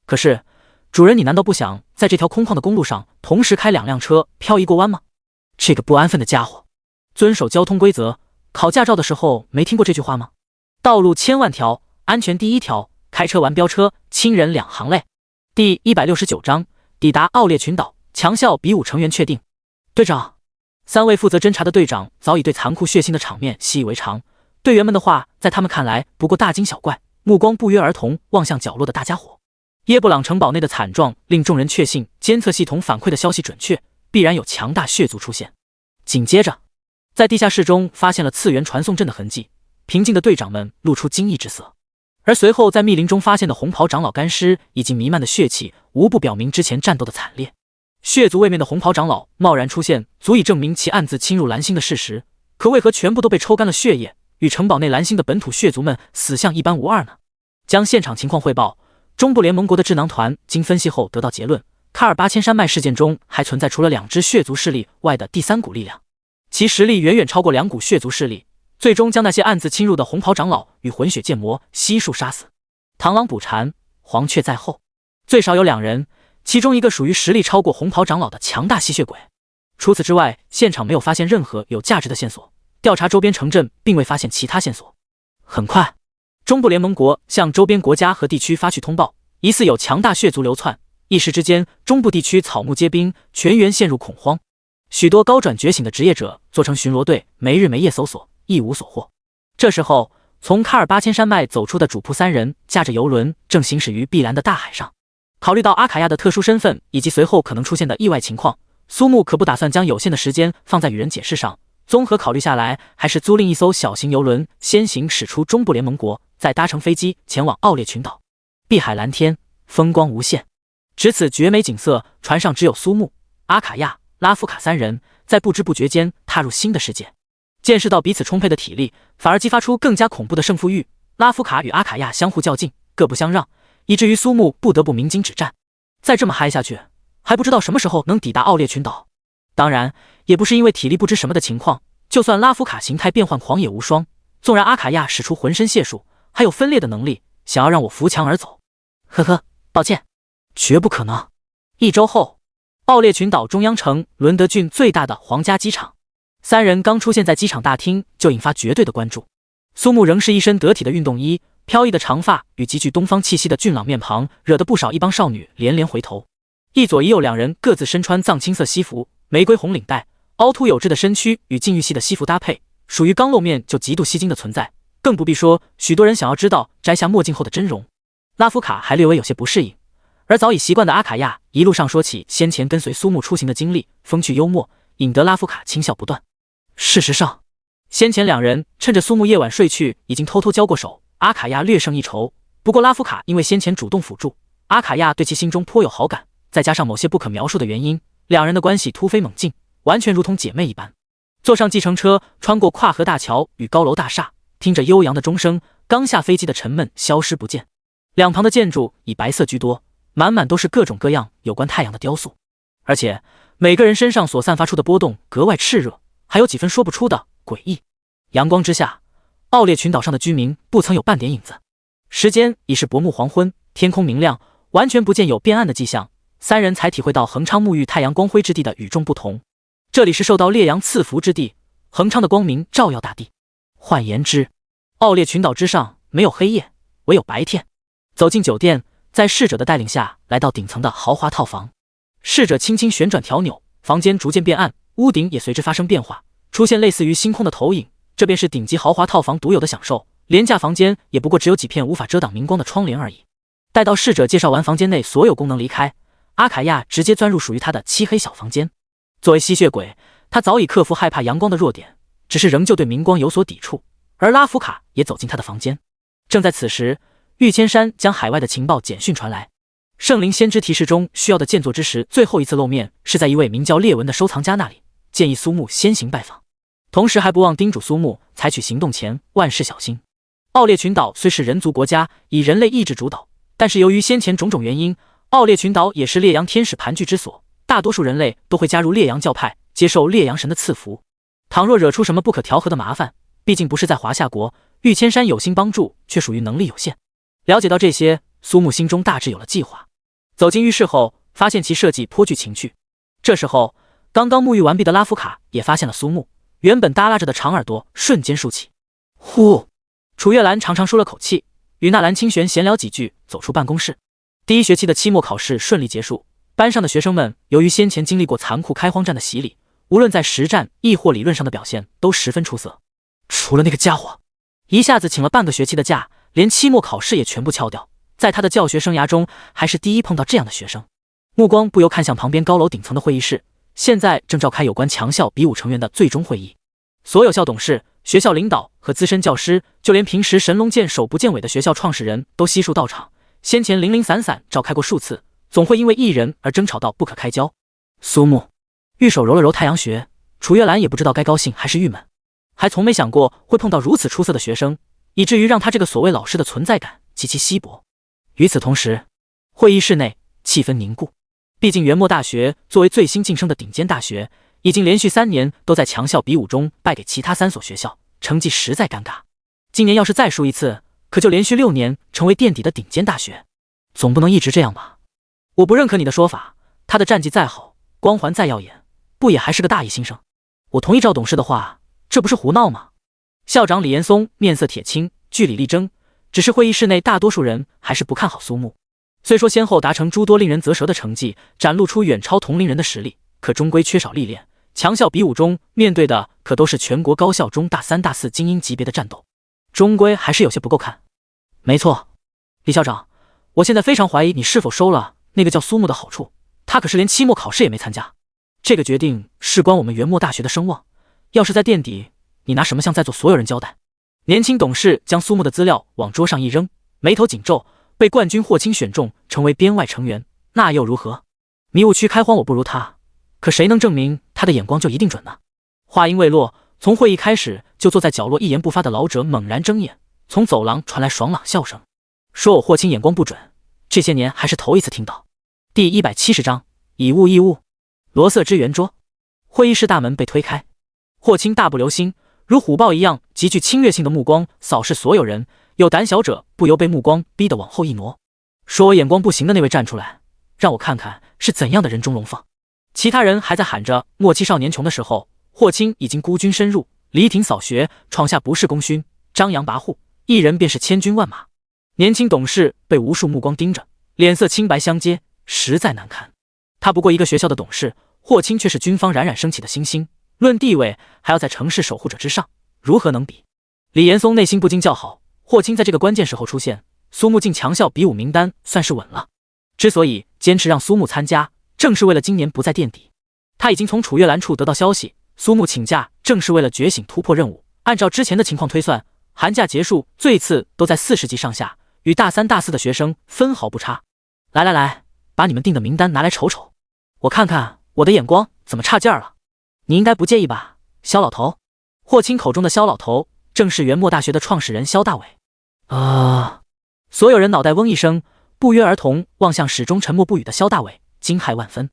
可是，主人，你难道不想在这条空旷的公路上同时开2辆车漂移过弯吗？这个不安分的家伙，遵守交通规则，考驾照的时候没听过这句话吗？道路千万条，安全第一条，开车玩飙车，亲人2行泪。第169章，抵达奥列群岛，强效比武成员确定。队长，3位负责侦查的队长早已对残酷血腥的场面习以为常，队员们的话在他们看来不过大惊小怪，目光不约而同望向角落的大家伙。耶布朗城堡内的惨状令众人确信监测系统反馈的消息准确，必然有强大血族出现。紧接着，在地下室中发现了次元传送阵的痕迹，平静的队长们露出惊异之色。而随后在密林中发现的红袍长老干尸以及弥漫的血气，无不表明之前战斗的惨烈。血族位面的红袍长老贸然出现，足以证明其暗自侵入蓝星的事实，可为何全部都被抽干了血液，与城堡内蓝星的本土血族们死相一般无二呢？将现场情况汇报，中部联盟国的智囊团经分析后得到结论，卡尔8000山脉事件中还存在除了2支血族势力外的第3股力量，其实力远远超过2股血族势力，最终将那些暗自侵入的红袍长老与混血剑魔悉数杀死。螳螂捕蝉，黄雀在后，最少有2人，其中一个属于实力超过红袍长老的强大吸血鬼。除此之外，现场没有发现任何有价值的线索，调查周边城镇并未发现其他线索。很快，中部联盟国向周边国家和地区发去通报，疑似有强大血族流窜，一时之间中部地区草木皆兵，全员陷入恐慌。许多高转觉醒的职业者做成巡逻队，没日没夜搜索，一无所获。这时候，从卡尔8000山脉走出的主仆3人驾着游轮正行驶于碧蓝的大海上。考虑到阿卡亚的特殊身份以及随后可能出现的意外情况，苏木可不打算将有限的时间放在与人解释上。综合考虑下来，还是租赁一艘小型游轮，先行驶出中部联盟国，再搭乘飞机前往奥列群岛。碧海蓝天，风光无限，值此绝美景色，船上只有苏木、阿卡亚、拉夫卡3人，在不知不觉间踏入新的世界。见识到彼此充沛的体力，反而激发出更加恐怖的胜负欲。拉夫卡与阿卡亚相互较劲，各不相让，以至于苏木不得不鸣金止战。再这么嗨下去，还不知道什么时候能抵达奥列群岛。当然，也不是因为体力不知什么的情况，就算拉夫卡形态变换狂野无双，纵然阿卡亚使出浑身解数，还有分裂的能力，想要让我扶墙而走，呵呵，抱歉，绝不可能。1周后，奥列群岛中央城伦德郡最大的皇家机场，3人刚出现在机场大厅就引发绝对的关注。苏木仍是一身得体的运动衣，飘逸的长发与极具东方气息的俊朗面庞，惹得不少一帮少女连连回头。一左一右2人各自身穿藏青色西服，玫瑰红领带，凹凸有致的身躯与禁欲系的西服搭配，属于刚露面就极度吸睛的存在，更不必说许多人想要知道摘下墨镜后的真容。拉夫卡还略微有些不适应，而早已习惯的阿卡亚一路上说起先前跟随苏木出行的经历，风趣幽默，引得拉夫卡轻笑不断。事实上，先前两人趁着苏木夜晚睡去，已经偷偷交过手，阿卡亚略胜一筹。不过拉夫卡因为先前主动辅助，阿卡亚对其心中颇有好感，再加上某些不可描述的原因，两人的关系突飞猛进，完全如同姐妹一般。坐上计程车，穿过跨河大桥与高楼大厦，听着悠扬的钟声，刚下飞机的沉闷消失不见。两旁的建筑以白色居多，满满都是各种各样有关太阳的雕塑，而且每个人身上所散发出的波动格外炽热，还有几分说不出的诡异。阳光之下，奥列群岛上的居民不曾有半点影子。时间已是薄暮黄昏，天空明亮，完全不见有变暗的迹象。三人才体会到恒昌沐浴太阳光辉之地的与众不同。这里是受到烈阳赐福之地，恒昌的光明照耀大地。换言之，奥列群岛之上没有黑夜，唯有白天。走进酒店，在侍者的带领下来到顶层的豪华套房。侍者轻轻旋转调钮，房间逐渐变暗，屋顶也随之发生变化，出现类似于星空的投影。这便是顶级豪华套房独有的享受，廉价房间也不过只有几片无法遮挡明光的窗帘而已。待到侍者介绍完房间内所有功能离开，阿卡亚直接钻入属于他的漆黑小房间。作为吸血鬼，他早已克服害怕阳光的弱点，只是仍旧对明光有所抵触。而拉夫卡也走进他的房间。正在此时，玉千山将海外的情报简讯传来。圣灵先知提示中需要的剑作之时最后一次露面是在一位名叫列文的收藏家那里，建议苏木先行拜访，同时还不忘叮嘱苏木采取行动前万事小心。奥列群岛虽是人族国家，以人类意志主导，但是由于先前种种原因，奥列群岛也是烈阳天使盘踞之所，大多数人类都会加入烈阳教派，接受烈阳神的赐福。倘若惹出什么不可调和的麻烦，毕竟不是在华夏国，玉千山有心帮助，却属于能力有限。了解到这些，苏木心中大致有了计划。走进浴室后，发现其设计颇具情趣。这时候，刚刚沐浴完毕的拉夫卡也发现了苏木，原本耷拉着的长耳朵瞬间竖起。呼！楚月兰长长舒了口气，与纳兰清玄闲聊几句，走出办公室。第一学期的期末考试顺利结束，班上的学生们由于先前经历过残酷开荒战的洗礼，无论在实战亦或理论上的表现都十分出色。除了那个家伙，一下子请了半个学期的假，连期末考试也全部翘掉，在他的教学生涯中还是第一碰到这样的学生。目光不由看向旁边高楼顶层的会议室，现在正召开有关强校比武成员的最终会议。所有校董事、学校领导和资深教师，就连平时神龙见首不见尾的学校创始人都悉数到场。先前零零散散召开过数次，总会因为一人而争吵到不可开交。苏木玉手揉了揉太阳穴，楚月兰也不知道该高兴还是郁闷，还从没想过会碰到如此出色的学生，以至于让他这个所谓老师的存在感极其稀薄。与此同时，会议室内气氛凝固。毕竟元墨大学作为最新晋升的顶尖大学，已经连续3年都在强校比武中败给其他3所学校，成绩实在尴尬。今年要是再输一次，可就连续6年成为垫底的顶尖大学。总不能一直这样吧？我不认可你的说法，他的战绩再好，光环再耀眼，不也还是个大一新生？我同意赵董事的话，这不是胡闹吗？校长李岩松面色铁青，据理力争，只是会议室内大多数人还是不看好苏木。虽说先后达成诸多令人啧舌的成绩，展露出远超同龄人的实力，可终归缺少历练。强校比武中面对的可都是全国高校中大3、大4精英级别的战斗，终归还是有些不够看。没错，李校长，我现在非常怀疑你是否收了那个叫苏木的好处，他可是连期末考试也没参加。这个决定事关我们元墨大学的声望，要是在垫底，你拿什么向在座所有人交代？年轻董事将苏木的资料往桌上一扔，眉头紧皱。被冠军霍青选中成为编外成员，那又如何？迷雾区开荒我不如他，可谁能证明他的眼光就一定准呢？话音未落，从会议开始就坐在角落一言不发的老者猛然睁眼，从走廊传来爽朗笑声，说我霍青眼光不准，这些年还是头一次听到。第170章以物易物。罗瑟之圆桌，会议室大门被推开，霍青大步流星，如虎豹一样极具侵略性的目光扫视所有人，有胆小者不由被目光逼得往后一挪。说我眼光不行的那位站出来，让我看看是怎样的人中龙凤。其他人还在喊着莫欺少年穷的时候，霍青已经孤军深入，离庭扫学，闯下不世功勋，张扬跋扈，一人便是千军万马。年轻董事被无数目光盯着，脸色青白相接，实在难看。他不过一个学校的董事，霍青却是军方冉冉升起的新星，论地位还要在城市守护者之上。如何能比？李岩松内心不禁叫好，霍青在这个关键时候出现，苏木进强校比武名单算是稳了。之所以坚持让苏木参加，正是为了今年不再垫底。他已经从楚月兰处得到消息，苏木请假正是为了觉醒突破任务。按照之前的情况推算，寒假结束最次都在40级上下，与大3、大4的学生分毫不差。来，把你们定的名单拿来瞅瞅，我看看我的眼光怎么差劲儿了。你应该不介意吧，肖老头？霍青口中的肖老头正是元墨大学的创始人肖大伟。所有人脑袋嗡一声，不约而同望向始终沉默不语的肖大伟，惊骇万分。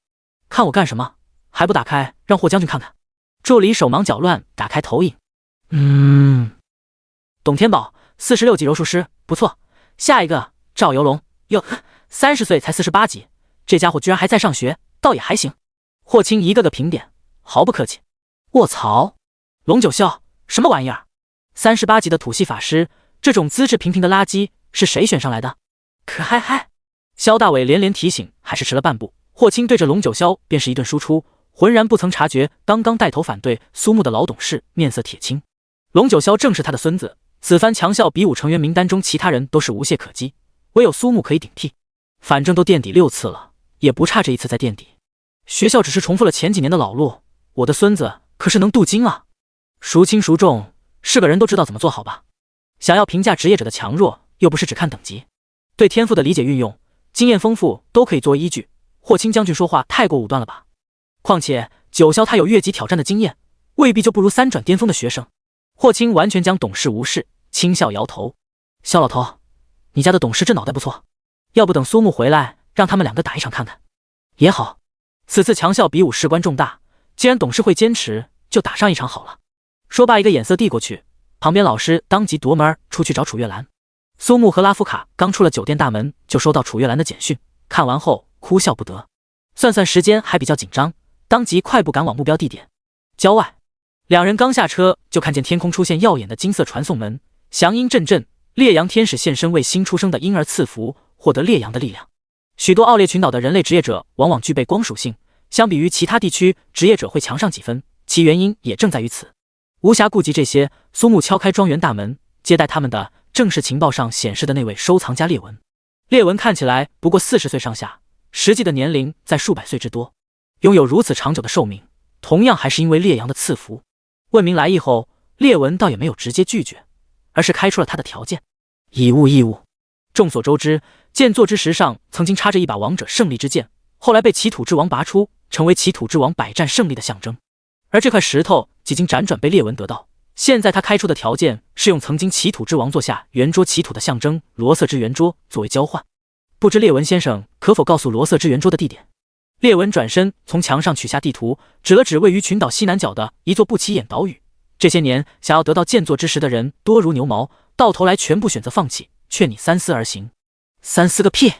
看我干什么？还不打开让霍将军看看？助理手忙脚乱打开投影。董天宝46级柔术师，不错。下一个赵游龙，哟，30岁才48级，这家伙居然还在上学，倒也还行。霍青一个个评点，毫不客气。卧槽，龙九霄什么玩意儿？38级的土系法师，这种资质平平的垃圾是谁选上来的？可嗨！肖大伟连连提醒，还是迟了半步。霍青对着龙九霄便是一顿输出，浑然不曾察觉刚刚带头反对苏木的老董事面色铁青。龙九霄正是他的孙子，此番强校比武成员名单中其他人都是无懈可击，唯有苏木可以顶替。反正都垫底6次了，也不差这一次再垫底。学校只是重复了前几年的老路，我的孙子可是能镀金啊！孰轻孰重，是个人都知道怎么做好吧？想要评价职业者的强弱，又不是只看等级，对天赋的理解运用、经验丰富都可以作为依据。霍青将军说话太过武断了吧？况且九霄他有越级挑战的经验，未必就不如3转巅峰的学生。霍青完全将董事无视，轻笑摇头。肖老头，你家的董事这脑袋不错，要不等苏木回来，让他们2个打一场看看也好。此次强校比武事关重大，既然董事会坚持，就打上一场好了。说罢，一个眼色递过去，旁边老师当即夺门出去找楚月兰。苏木和拉夫卡刚出了酒店大门，就收到楚月兰的简讯，看完后哭笑不得。算时间还比较紧张，当即快步赶往目标地点。郊外，2人刚下车，就看见天空出现耀眼的金色传送门，祥音阵阵，烈阳天使现身为新出生的婴儿赐福，获得烈阳的力量。许多奥列群岛的人类职业者往往具备光属性，相比于其他地区，职业者会强上几分，其原因也正在于此。无暇顾及这些，苏木敲开庄园大门，接待他们的正是情报上显示的那位收藏家列文。列文看起来不过40岁上下，实际的年龄在数百岁之多，拥有如此长久的寿命，同样还是因为烈阳的赐福。问明来意后，列文倒也没有直接拒绝，而是开出了他的条件。以物。众所周知，剑座之石上曾经插着一把王者胜利之剑，后来被祈土之王拔出，成为祈土之王百战胜利的象征。而这块石头几经辗转被列文得到，现在他开出的条件是用曾经祈土之王座下圆桌祈土的象征罗瑟之圆桌作为交换。不知列文先生可否告诉罗瑟之圆桌的地点？列文转身从墙上取下地图，指了指位于群岛西南角的一座不起眼岛屿。这些年想要得到剑座之石的人多如牛毛，到头来全部选择放弃，劝你三思而行。三思个屁！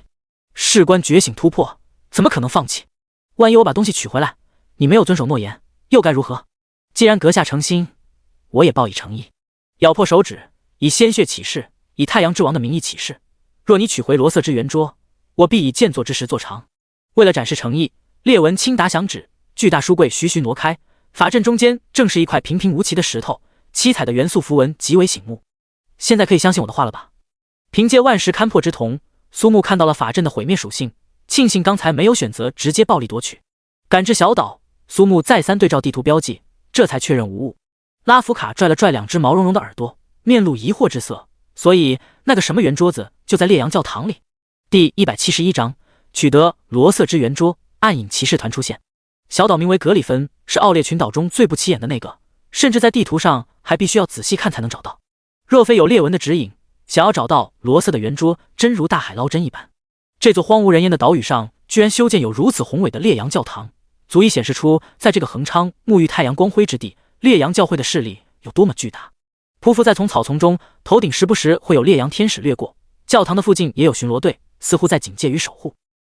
事关觉醒突破，怎么可能放弃？万一我把东西取回来，你没有遵守诺言，又该如何？既然阁下诚心，我也报以诚意。咬破手指，以鲜血起誓，以太阳之王的名义起誓，若你取回罗瑟之圆桌，我必以剑座之石做偿。为了展示诚意，列文轻打响指，巨大书柜徐徐挪开，法阵中间正是一块平平无奇的石头，七彩的元素符文极为醒目。现在可以相信我的话了吧？凭借万石勘破之瞳，苏木看到了法阵的毁灭属性，庆幸刚才没有选择直接暴力夺取。赶至小岛，苏木再三对照地图标记，这才确认无误。拉夫卡拽了拽2只毛茸茸的耳朵，面露疑惑之色。所以那个什么圆桌子就在烈阳教堂里。第171章，取得罗瑟之圆桌，暗影骑士团出现。小岛名为格里芬，是奥列群岛中最不起眼的那个，甚至在地图上还必须要仔细看才能找到。若非有列文的指引，想要找到罗瑟的圆桌，真如大海捞针一般。这座荒无人烟的岛屿上，居然修建有如此宏伟的烈阳教堂，足以显示出在这个恒昌沐浴太阳光辉之地，烈阳教会的势力有多么巨大。匍匐在丛草丛中，头顶时不时会有烈阳天使掠过，教堂的附近也有巡逻队，似乎在警戒与守护。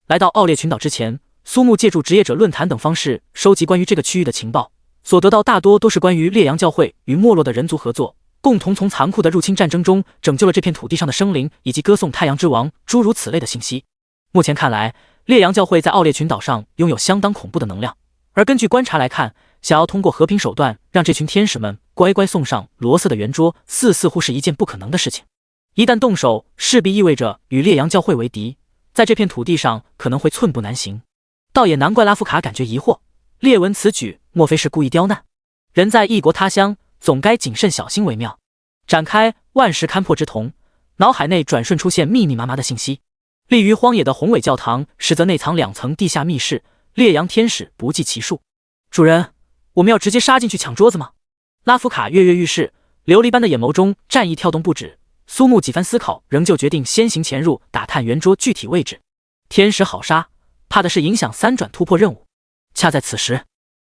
来到奥列群岛之前，苏木借助职业者论坛等方式收集关于这个区域的情报，所得到大多都是关于烈阳教会与没落的人族合作，共同从残酷的入侵战争中拯救了这片土地上的生灵，以及歌颂太阳之王诸如此类的信息。目前看来，烈阳教会在奥列群岛上拥有相当恐怖的能量，而根据观察来看，想要通过和平手段让这群天使们乖乖送上罗瑟的圆桌，似乎是一件不可能的事情。一旦动手，势必意味着与烈阳教会为敌，在这片土地上可能会寸步难行。倒也难怪拉夫卡感觉疑惑，列文此举莫非是故意刁难？人在异国他乡，总该谨慎小心为妙。展开万石勘破之瞳，脑海内转瞬出现密密麻麻的信息。立于荒野的宏伟教堂，实则内藏2层地下密室，烈阳天使不计其数。主人，我们要直接杀进去抢桌子吗？拉夫卡跃跃欲试，琉璃般的眼眸中战意跳动不止。苏木几番思考，仍旧决定先行潜入，打探圆桌具体位置。天使好杀，怕的是影响3转突破任务。恰在此时，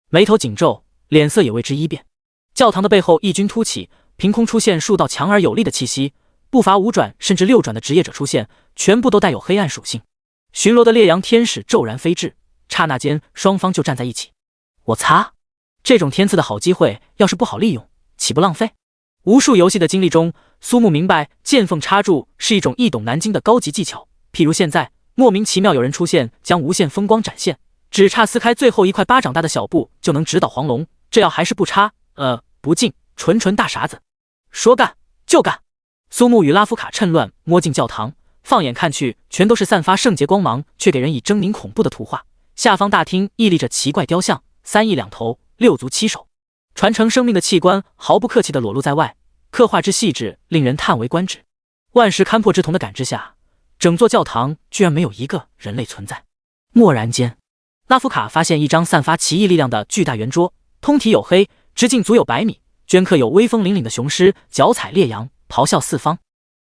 眉头紧皱，脸色也为之一变。教堂的背后异军突起，凭空出现数道强而有力的气息，不乏5转甚至6转的职业者出现，全部都带有黑暗属性。巡逻的烈阳天使骤然飞至，刹那间双方就站在一起。我擦，这种天赐的好机会，要是不好利用，岂不浪费？无数游戏的经历中，苏木明白见缝插柱是一种易懂难经的高级技巧。譬如现在莫名其妙有人出现，将无限风光展现，只差撕开最后一块巴掌大的小布就能直捣黄龙，这要还是不差不进，纯大傻子。说干就干。苏木与拉夫卡趁乱摸进教堂，放眼看去，全都是散发圣洁光芒却给人以狰狞恐怖的图画。下方大厅屹立着奇怪雕像，3翼2头，6足7手，传承生命的器官毫不客气地裸露在外，刻画之细致令人叹为观止。万石勘破之瞳的感知下，整座教堂居然没有一个人类存在。蓦然间，拉夫卡发现一张散发奇异力量的巨大圆桌，通体黝黑，直径足有100米，镌刻有威风凛凛的雄狮，脚踩烈阳，咆哮四方。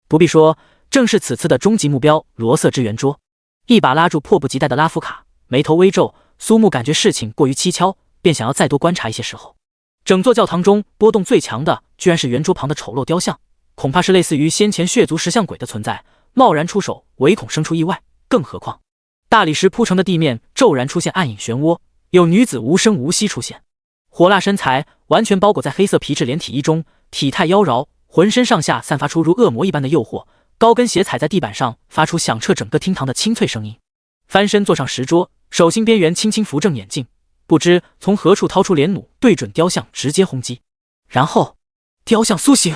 不必说，正是此次的终极目标——罗瑟之圆桌。一把拉住迫不及待的拉夫卡，眉头微皱。苏木感觉事情过于蹊跷，便想要再多观察一些时候。整座教堂中波动最强的，居然是圆桌旁的丑陋雕像，恐怕是类似于先前血族石像鬼的存在，贸然出手，唯恐生出意外。更何况，大理石铺成的地面骤然出现暗影漩涡，有女子无声无息出现，火辣身材完全包裹在黑色皮质连体衣中，体态妖娆，浑身上下散发出如恶魔一般的诱惑，高跟鞋踩在地板上，发出响彻整个厅堂的清脆声音。翻身坐上石桌，手心边缘轻轻扶正眼镜，不知从何处掏出连弩，对准雕像直接轰击。然后雕像苏醒，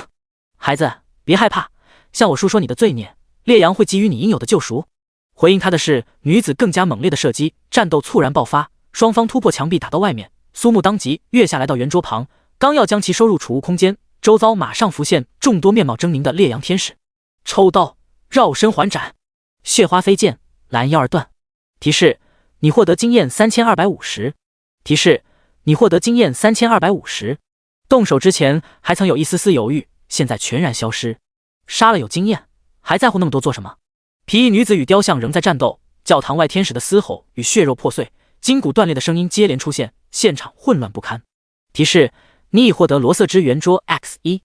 孩子别害怕，向我述说你的罪孽，烈阳会给予你应有的救赎。回应他的是女子更加猛烈的射击，战斗猝然爆发，双方突破墙壁打到外面。苏木当即跃下来到圆桌旁，刚要将其收入储物空间，周遭马上浮现众多面貌狰狞的烈阳天使。抽刀，绕身环斩，血花飞溅，拦腰而断。提示：你获得经验3250。提示：你获得经验3250。动手之前还曾有一丝丝犹豫，现在全然消失。杀了有经验，还在乎那么多做什么？皮衣女子与雕像仍在战斗，教堂外天使的嘶吼与血肉破碎、筋骨断裂的声音接连出现，现场混乱不堪。提示：你已获得罗瑟之圆桌 X1。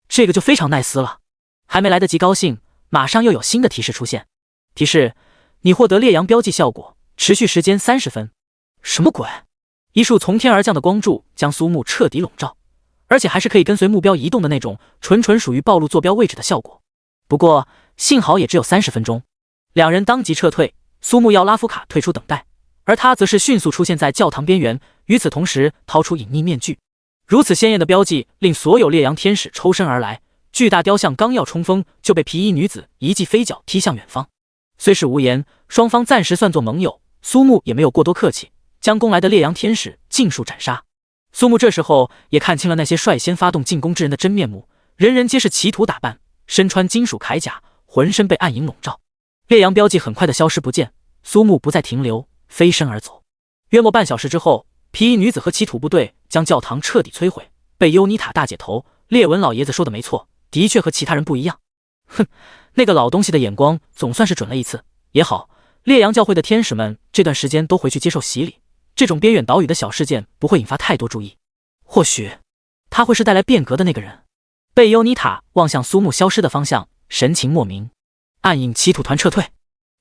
这个就非常耐撕了。还没来得及高兴，马上又有新的提示出现。提示：你获得烈阳标记效果，持续时间30分。什么鬼？一束从天而降的光柱将苏木彻底笼罩，而且还是可以跟随目标移动的那种，纯属于暴露坐标位置的效果。不过幸好也只有30分钟，两人当即撤退。苏木要拉夫卡退出等待，而他则是迅速出现在教堂边缘，与此同时掏出隐匿面具。如此鲜艳的标记令所有烈阳天使抽身而来，巨大雕像刚要冲锋，就被皮衣女子一记飞脚踢向远方。虽是无言，双方暂时算作盟友，苏木也没有过多客气，将攻来的烈阳天使尽数斩杀。苏木这时候也看清了那些率先发动进攻之人的真面目，人人皆是奇图打扮，身穿金属铠甲，浑身被暗影笼罩。烈阳标记很快的消失不见，苏木不再停留，飞身而走。约莫半小时之后，皮衣女子和奇土部队将教堂彻底摧毁，被尤妮塔大姐头。列文老爷子说的没错，的确和其他人不一样。那个老东西的眼光总算是准了一次。也好，烈阳教会的天使们这段时间都回去接受洗礼，这种边远岛屿的小事件不会引发太多注意。或许他会是带来变革的那个人。贝尤妮塔望向苏木消失的方向，神情莫名。暗影奇土团撤退。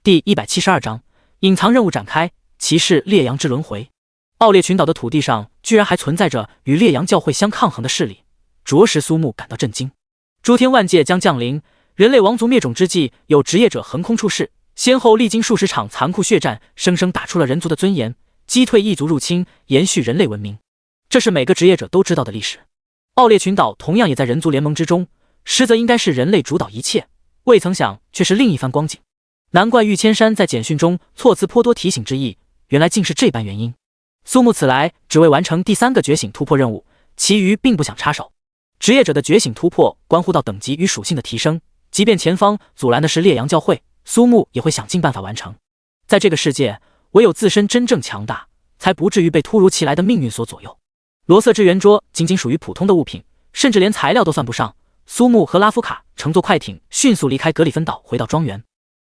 第172章隐藏任务展开。骑士烈阳之轮回。奥列群岛的土地上居然还存在着与烈阳教会相抗衡的势力，着实苏木感到震惊。诸天万界将降临，人类王族灭种之际，有职业者横空出世，先后历经数十场残酷血战，生生打出了人族的尊严，击退异族入侵，延续人类文明。这是每个职业者都知道的历史。奥列群岛同样也在人族联盟之中，实则应该是人类主导一切，未曾想却是另一番光景。难怪玉千山在简讯中措辞颇多提醒之意，原来竟是这般原因。苏木此来只为完成第3个觉醒突破任务，其余并不想插手。职业者的觉醒突破关乎到等级与属性的提升，即便前方阻拦的是烈阳教会，苏木也会想尽办法完成。在这个世界，唯有自身真正强大，才不至于被突如其来的命运所左右。罗瑟之圆桌仅仅属于普通的物品，甚至连材料都算不上。苏木和拉夫卡乘坐快艇迅速离开格里芬岛，回到庄园。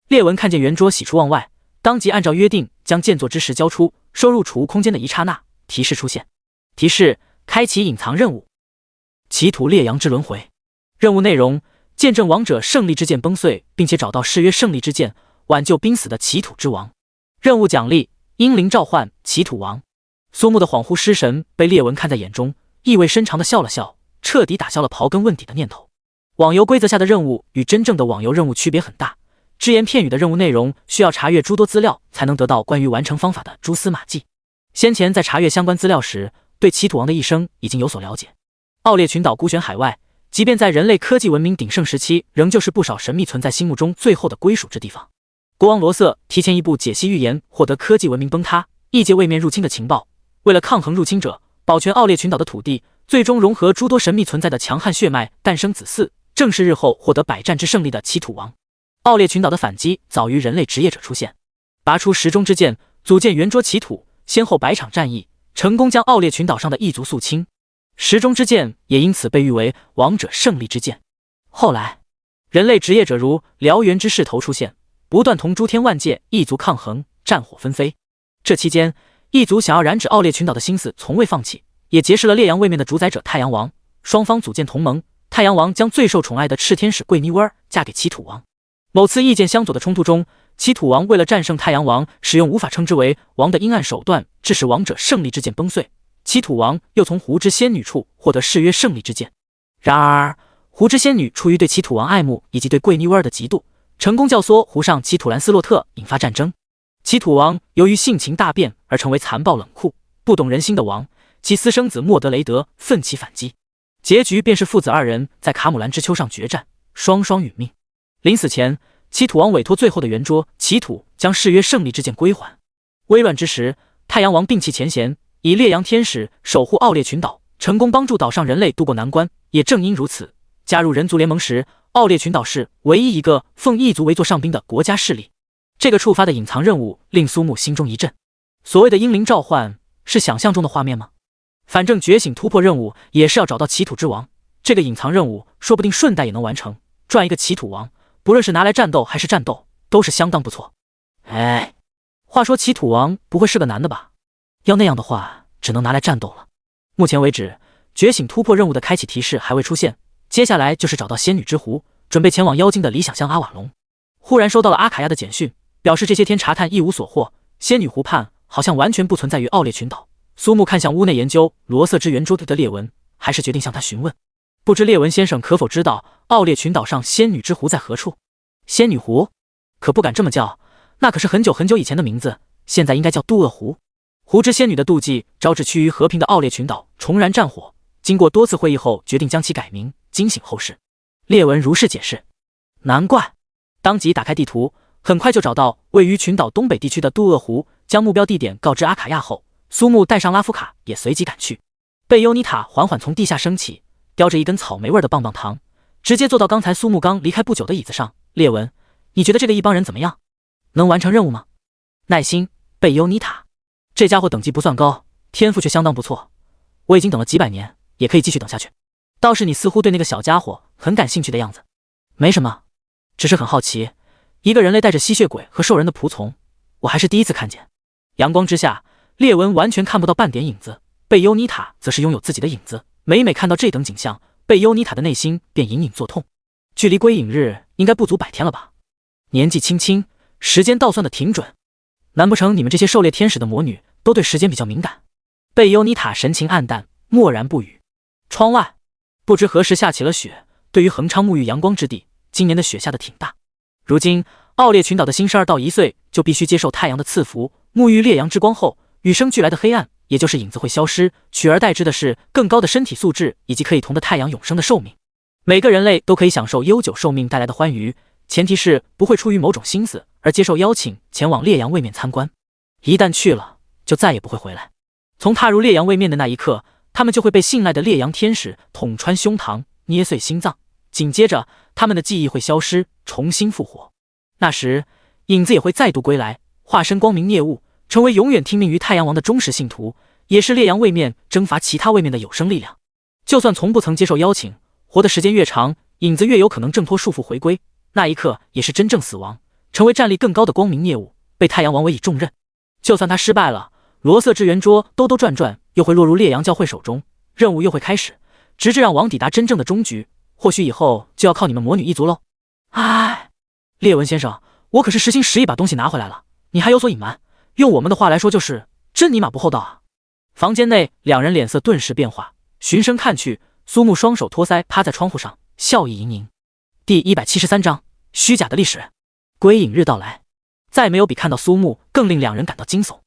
列文看见圆桌喜出望外，当即按照约定将建作之石交出，收入储物空间的一刹那，提示出现。提示：开启隐藏任务，祈祷烈阳之轮回。任务内容：见证王者胜利之剑崩碎，并且找到誓约胜利之剑，挽救濒死的祈祷之王。任务奖励：英灵召唤祈祷王。苏木的恍惚失神被列文看在眼中，意味深长地笑了笑，彻底打消了刨根问底的念头。网游规则下的任务与真正的网游任务区别很大，只言片语的任务内容需要查阅诸多资料才能得到关于完成方法的蛛丝马迹。先前在查阅相关资料时，对祈祷王的一生已经有所了解。奥列群岛孤悬海外，即便在人类科技文明鼎盛时期，仍旧是不少神秘存在心目中最后的归属之地方。国王罗瑟提前一步解析预言，获得科技文明崩塌、异界位面入侵的情报。为了抗衡入侵者，保全奥列群岛的土地，最终融合诸多神秘存在的强悍血脉，诞生子嗣，正是日后获得百战之胜利的祈祷王。奥列群岛的反击早于人类职业者出现，拔出石中之剑，组建圆桌祈祷，先后百场战役，成功将奥列群岛上的异族肃清。石中之剑也因此被誉为王者胜利之剑。后来，人类职业者如燎原之势头出现，不断同诸天万界异族抗衡，战火纷飞。这期间，异族想要染指奥列群岛的心思从未放弃，也结识了烈阳位面的主宰者太阳王，双方组建同盟。太阳王将最受宠爱的赤天使桂妮薇儿嫁给祈祷王。某次意见相左的冲突中，祈祷王为了战胜太阳王，使用无法称之为王的阴暗手段，致使王者胜利之剑崩碎。祈祷王又从胡之仙女处获得誓约胜利之剑。然而，胡之仙女出于对祈祷王爱慕以及对桂妮薇儿的嫉妒，成功教唆湖上祈祷兰斯洛特，引发战争。祈祷王由于性情大变而成为残暴冷酷、不懂人心的王，其私生子莫德雷德奋起反击，结局便是父子二人在卡姆兰之丘上决战，双双殒命。临死前，祈祷王委托最后的圆桌祈祷将誓约胜利之剑归还。危乱之时，太阳王摒弃前嫌，以烈阳天使守护奥列群岛，成功帮助岛上人类渡过难关。也正因如此，加入人族联盟时，奥列群岛是唯一一个奉异族为座上宾的国家势力。这个触发的隐藏任务令苏木心中一震。所谓的英灵召唤是想象中的画面吗？反正觉醒突破任务也是要找到祈祷之王，这个隐藏任务说不定顺带也能完成，赚一个祈祷王，不论是拿来战斗还是战斗，都是相当不错。哎，话说祈祷王不会是个男的吧？要那样的话，只能拿来战斗了。目前为止，觉醒突破任务的开启提示还未出现，接下来就是找到仙女之湖，准备前往妖精的理想乡阿瓦隆。忽然收到了阿卡亚的简讯，表示这些天查探一无所获，仙女湖畔好像完全不存在于奥列群岛。苏木看向屋内研究罗瑟之圆桌的列文，还是决定向他询问，不知列文先生可否知道奥列群岛上仙女之湖在何处？仙女湖可不敢这么叫，那可是很久很久以前的名字，现在应该叫渡厄湖。湖之仙女的妒忌招致趋于和平的奥列群岛重燃战火，经过多次会议后决定将其改名，惊醒后世。列文如是解释。难怪，当即打开地图，很快就找到位于群岛东北地区的渡厄湖，将目标地点告知阿卡亚后，苏木带上拉夫卡也随即赶去。贝尤尼塔缓缓从地下升起，叼着一根草莓味的棒棒糖，直接坐到刚才苏木刚离开不久的椅子上。列文，你觉得这个一帮人怎么样？能完成任务吗？耐心，贝尤尼塔，这家伙等级不算高，天赋却相当不错，我已经等了几百年，也可以继续等下去。倒是你似乎对那个小家伙很感兴趣的样子。没什么，只是很好奇，一个人类带着吸血鬼和兽人的仆从，我还是第一次看见。阳光之下，列文完全看不到半点影子，贝尤尼塔则是拥有自己的影子，每每看到这等景象，贝尤尼塔的内心便隐隐作痛。距离归隐日应该不足100天了吧？年纪轻轻，时间倒算的挺准，难不成你们这些狩猎天使的魔女都对时间比较敏感？贝尤尼塔神情黯淡，默然不语。窗外不知何时下起了雪，对于恒昌沐浴阳光之地，今年的雪下的挺大。如今奥列群岛的新生儿到1岁就必须接受太阳的赐福，沐浴烈阳之光后，与生俱来的黑暗也就是影子会消失，取而代之的是更高的身体素质以及可以同的太阳永生的寿命。每个人类都可以享受悠久寿命带来的欢愉，前提是不会出于某种心思而接受邀请前往烈阳位面参观。一旦去了，就再也不会回来。从踏入烈阳位面的那一刻，他们就会被信赖的烈阳天使捅穿胸膛，捏碎心脏，紧接着他们的记忆会消失，重新复活。那时，影子也会再度归来，化身光明孽物，成为永远听命于太阳王的忠实信徒，也是烈阳位面征伐其他位面的有生力量。就算从不曾接受邀请，活的时间越长，影子越有可能挣脱束缚回归，那一刻也是真正死亡，成为战力更高的光明孽物，被太阳王委以重任。就算他失败了，罗瑟之圆桌兜兜转转又会落入烈阳教会手中，任务又会开始，直至让王抵达真正的终局。或许以后就要靠你们魔女一族喽。唉，列文先生，我可是实心实意把东西拿回来了，你还有所隐瞒，用我们的话来说就是真尼玛不厚道啊。房间内两人脸色顿时变化，循声看去，苏木双手托腮趴在窗户上，笑意盈盈。第173章虚假的历史。归隐日到来，再没有比看到苏木更令两人感到惊悚。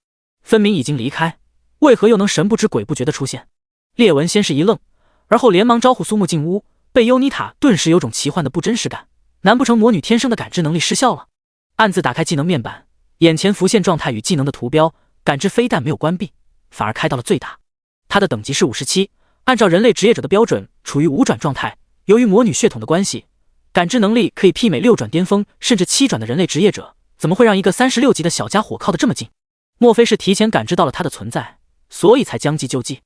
分明已经离开，为何又能神不知鬼不觉地出现？列文先是一愣，而后连忙招呼苏木进屋。贝优妮塔顿时有种奇幻的不真实感，难不成魔女天生的感知能力失效了？暗自打开技能面板，眼前浮现状态与技能的图标，感知非但没有关闭，反而开到了最大。它的等级是57，按照人类职业者的标准，处于5转状态。由于魔女血统的关系，感知能力可以媲美6转巅峰甚至7转的人类职业者，怎么会让一个36级的小家伙靠得这么近？莫非是提前感知到了他的存在，所以才将计就计？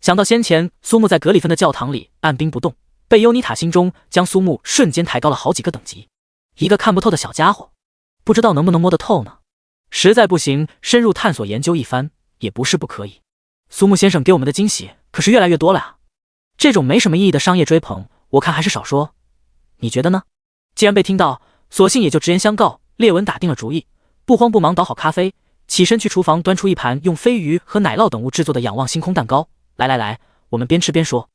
想到先前苏木在格里芬的教堂里按兵不动，贝优妮塔心中将苏木瞬间抬高了好几个等级。一个看不透的小家伙，不知道能不能摸得透呢？实在不行，深入探索研究一番也不是不可以。苏木先生给我们的惊喜可是越来越多了啊！这种没什么意义的商业追捧，我看还是少说。你觉得呢？既然被听到，索性也就直言相告。列文打定了主意，不慌不忙倒好咖啡，起身去厨房端出一盘用飞鱼和奶酪等物制作的仰望星空蛋糕。来，我们边吃边说。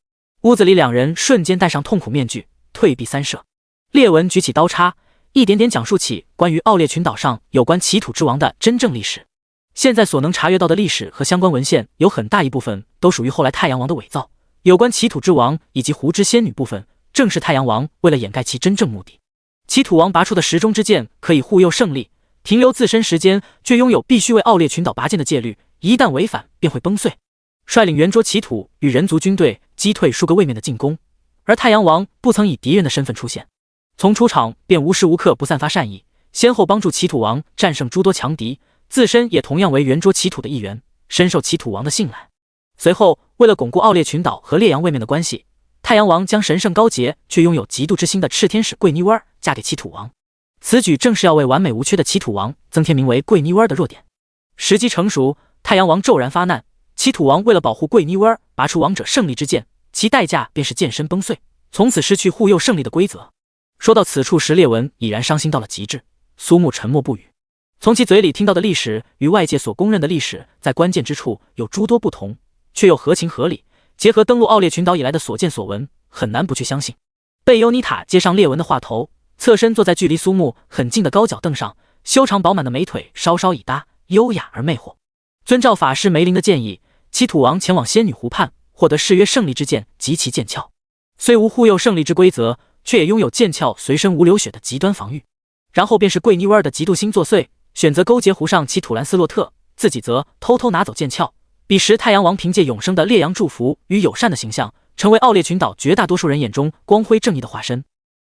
屋子里两人瞬间戴上痛苦面具，退避三舍。列文举起刀叉，一点点讲述起关于奥列群岛上有关奇土之王的真正历史。现在所能查阅到的历史和相关文献，有很大一部分都属于后来太阳王的伪造。有关奇土之王以及狐之仙女部分，正是太阳王为了掩盖其真正目的。奇土王拔出的时钟之剑可以护佑胜利，停留自身时间却拥有必须为奥列群岛拔剑的戒律，一旦违反便会崩碎。率领圆桌奇土与人族军队击退数个位面的进攻，而太阳王不曾以敌人的身份出现，从出场便无时无刻不散发善意，先后帮助奇土王战胜诸多强敌，自身也同样为圆桌奇土的一员，深受奇土王的信赖。随后为了巩固奥列群岛和烈阳位面的关系，太阳王将神圣高洁却拥有嫉妒之心的赤天使桂妮薇儿嫁给奇土王，此举正是要为完美无缺的奇土王增添名为桂妮薇儿的弱点。时机成熟，太阳王骤然发难，奇土王为了保护桂妮薇儿，拔出王者胜利之剑，其代价便是剑身崩碎，从此失去护佑胜利的规则。说到此处时，列文已然伤心到了极致。苏木沉默不语，从其嘴里听到的历史与外界所公认的历史在关键之处有诸多不同，却又合情合理，结合登陆奥列群岛以来的所见所闻，很难不去相信。贝尤妮塔接上列文的话头，侧身坐在距离苏木很近的高脚凳上，修长饱满的美腿稍稍一搭，优雅而魅惑。遵照法师梅林的建议，奇土王前往仙女湖畔，获得誓约胜利之剑及其剑鞘。虽无护佑胜利之规则，却也拥有剑鞘随身无流血的极端防御。然后便是桂妮薇儿的嫉妒心作祟，选择勾结湖上奇土兰斯洛特，自己则偷偷拿走剑鞘。彼时太阳王凭借永生的烈阳祝福与友善的形象，成为奥列群岛绝大多数人眼中光辉正义的化身。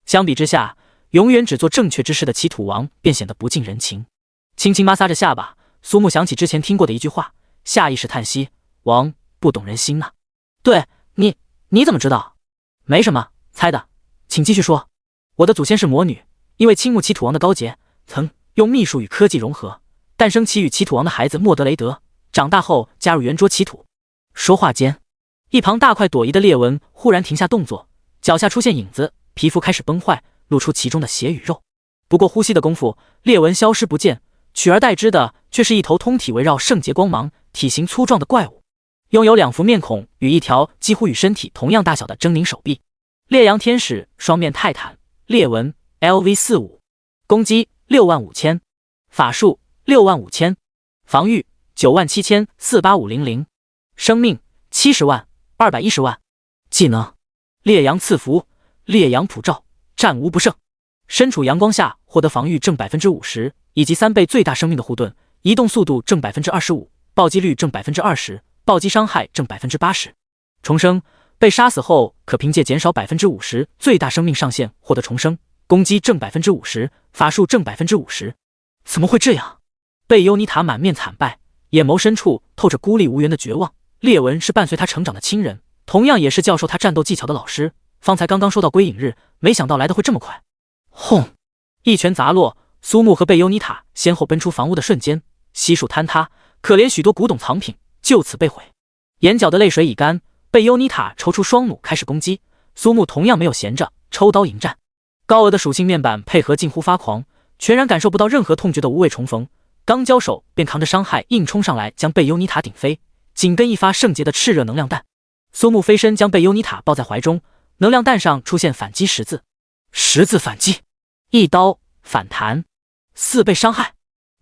相比之下，永远只做正确之事的奇土王便显得不近人情。轻轻摩挲着下巴，苏木想起之前听过的一句话，下意识叹息：王不懂人心呐。对，你怎么知道？没什么，猜的，请继续说。我的祖先是魔女，因为倾慕奇土王的高洁，曾用秘术与科技融合，诞生其与奇土王的孩子莫德雷德，长大后加入圆桌奇土。说话间，一旁大快朵颐的列文忽然停下动作，脚下出现影子，皮肤开始崩坏，露出其中的血与肉。不过呼吸的功夫，列文消失不见，取而代之的却是一头通体围绕圣洁光芒、体型粗壮的怪物，拥有2副面孔与一条几乎与身体同样大小的狰狞手臂。烈阳天使双面泰坦，列文 LV45， 攻击65000，法术65000，防御9748500。生命70万210万。技能烈阳赐福，烈阳普照，战无不胜。身处阳光下获得防御正 50%， 以及3倍最大生命的护盾，移动速度正 25%， 暴击率正 20%， 暴击伤害正 80%。重生，被杀死后可凭借减少 50% 最大生命上限获得重生，攻击正 50%， 法术正 50%。 怎么会这样？贝尤妮塔满面惨败，眼眸深处透着孤立无援的绝望。列文是伴随他成长的亲人，同样也是教授他战斗技巧的老师，方才刚刚收到归隐日，没想到来得会这么快。轰！一拳砸落，苏木和贝尤妮塔先后奔出房屋的瞬间，悉数坍塌，可怜许多古董藏品就此被毁。眼角的泪水已干，贝尤妮塔抽出双弩开始攻击，苏木同样没有闲着，抽刀迎战。高额的属性面板配合近乎发狂，全然感受不到任何痛觉的无畏重逢，刚交手便扛着伤害硬冲上来，将贝尤妮塔顶飞，紧跟一发圣洁的炽热能量弹。苏木飞身将贝尤妮塔抱在怀中，能量弹上出现反击10字，10字反击，一刀反弹4倍伤害，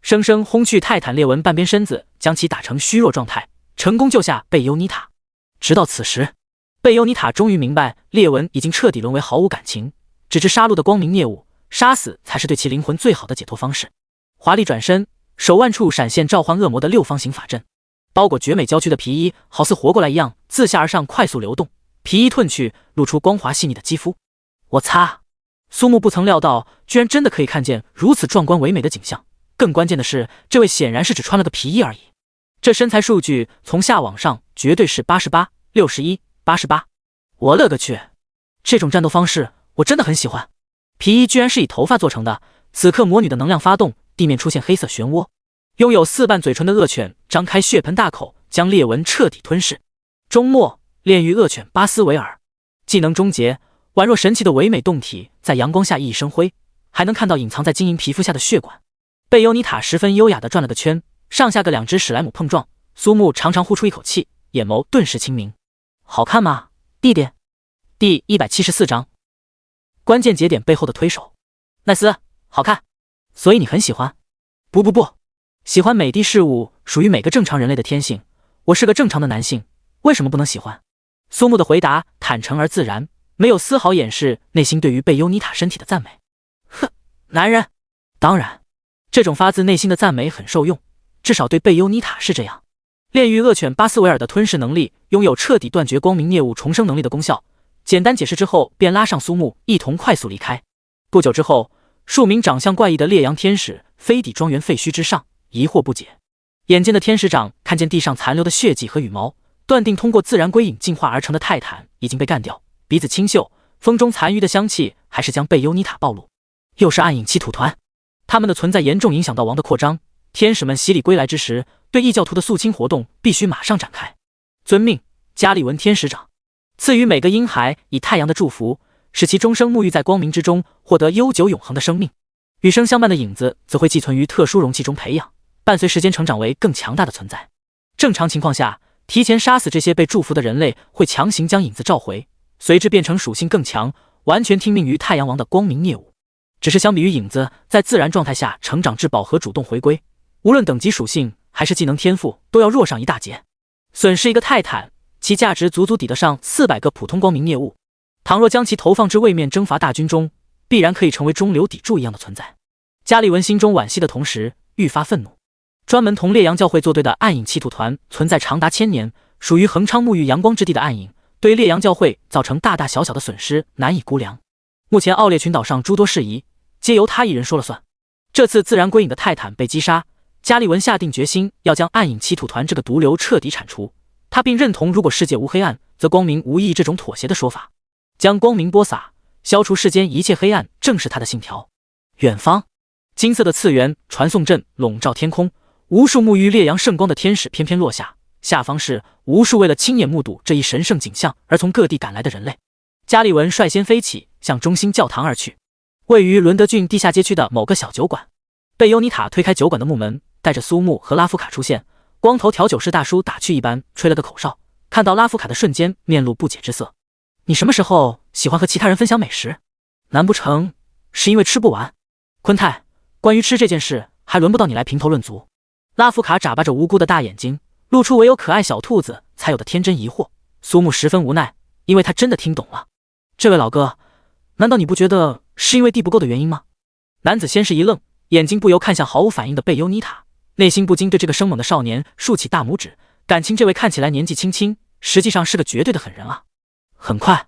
生生轰去泰坦列文半边身子，将其打成虚弱状态，成功救下贝尤妮塔。直到此时，贝尤妮塔终于明白列文已经彻底沦为毫无感情，只知杀戮的光明孽物，杀死才是对其灵魂最好的解脱方式。华丽转身，手腕处闪现召唤恶魔的6方形法阵，包裹绝美娇躯的皮衣好似活过来一样，自下而上快速流动，皮衣褪去，露出光滑细腻的肌肤。我擦！苏木不曾料到，居然真的可以看见如此壮观唯美的景象。更关键的是，这位显然是只穿了个皮衣而已。这身材数据从下往上绝对是88、61、88。我勒个去！这种战斗方式我真的很喜欢。皮衣居然是以头发做成的，此刻魔女的能量发动，地面出现黑色漩涡，拥有4瓣嘴唇的恶犬张开血盆大口，将列文彻底吞噬。终末炼狱恶犬巴斯维尔，技能终结，宛若神奇的唯美胴体在阳光下熠熠生辉，还能看到隐藏在晶莹皮肤下的血管。贝尤妮塔十分优雅地转了个圈，上下个2只史莱姆碰撞，苏木长长呼出一口气，眼眸顿时清明。好看吗，弟弟？第174章，关键节点背后的推手。奈斯，好看。所以你很喜欢？不，喜欢美的事物属于每个正常人类的天性，我是个正常的男性，为什么不能喜欢？苏木的回答坦诚而自然，没有丝毫掩饰内心对于贝尤妮塔身体的赞美。哼，男人。当然，这种发自内心的赞美很受用，至少对贝尤妮塔是这样。炼狱恶犬巴斯维尔的吞噬能力拥有彻底断绝光明孽物重生能力的功效，简单解释之后便拉上苏木一同快速离开。不久之后，数名长相怪异的烈阳天使飞抵庄园废墟之上，疑惑不解。眼尖的天使长看见地上残留的血迹和羽毛，断定通过自然归隐进化而成的泰坦已经被干掉，鼻子清嗅，风中残余的香气还是将贝尤妮塔暴露。又是暗影弃土团，他们的存在严重影响到王的扩张，天使们洗礼归来之时，对异教徒的肃清活动必须马上展开。遵命，加利文天使长。赐予每个婴孩以太阳的祝福，使其终生沐浴在光明之中，获得悠久永恒的生命。与生相伴的影子则会寄存于特殊容器中培养，伴随时间成长为更强大的存在。正常情况下，提前杀死这些被祝福的人类会强行将影子召回，随之变成属性更强，完全听命于太阳王的光明孽物。只是相比于影子在自然状态下成长至饱和主动回归，无论等级属性还是技能天赋都要弱上一大截。损失一个泰坦，其价值足足抵得上400个普通光明孽物。倘若将其投放至位面征伐大军中，必然可以成为中流砥柱一样的存在。加利文心中惋惜的同时愈发愤怒。专门同烈阳教会作对的暗影弃土团存在长达1000年，属于恒昌沐浴阳光之地的暗影，对烈阳教会造成大大小小的损失难以估量。目前奥列群岛上诸多事宜皆由他一人说了算。这次自然归隐的泰坦被击杀，加利文下定决心要将暗影弃土团这个毒瘤彻底铲除。他并认同如果世界无黑暗，则光明无意义这种妥协的说法。将光明播撒，消除世间一切黑暗，正是他的信条。远方，金色的次元传送阵笼罩天空，无数沐浴烈阳圣光的天使翩翩落下，下方是无数为了亲眼目睹这一神圣景象而从各地赶来的人类。加利文率先飞起，向中心教堂而去。位于伦德郡地下街区的某个小酒馆，贝尤妮塔推开酒馆的木门，带着苏木和拉夫卡出现。光头调酒师大叔打趣一般吹了个口哨，看到拉夫卡的瞬间面露不解之色。你什么时候喜欢和其他人分享美食？难不成是因为吃不完？昆泰，关于吃这件事还轮不到你来评头论足。拉夫卡眨巴着无辜的大眼睛，露出唯有可爱小兔子才有的天真疑惑。苏木十分无奈，因为他真的听懂了。这位老哥，难道你不觉得是因为地不够的原因吗？男子先是一愣，眼睛不由看向毫无反应的贝优妮塔，内心不禁对这个生猛的少年竖起大拇指。感情这位看起来年纪轻轻，实际上是个绝对的狠人啊！很快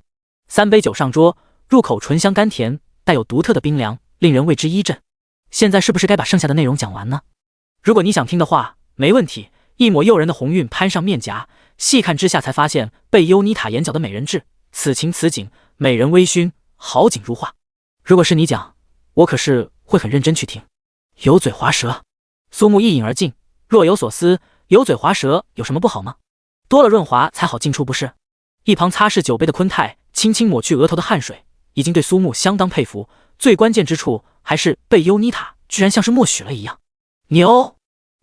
，3杯酒上桌，入口醇香甘甜，带有独特的冰凉，令人为之一振。现在是不是该把剩下的内容讲完呢？如果你想听的话，没问题。一抹诱人的红晕攀上面颊，细看之下才发现贝优妮塔眼角的美人痣，此情此景，美人微醺，好景如画。如果是你讲，我可是会很认真去听。油嘴滑舌，苏木一饮而尽，若有所思。油嘴滑舌有什么不好吗？多了润滑才好进出，不是？一旁擦拭酒杯的昆泰轻轻抹去额头的汗水，已经对苏木相当佩服。最关键之处还是贝优妮塔居然像是默许了一样，牛，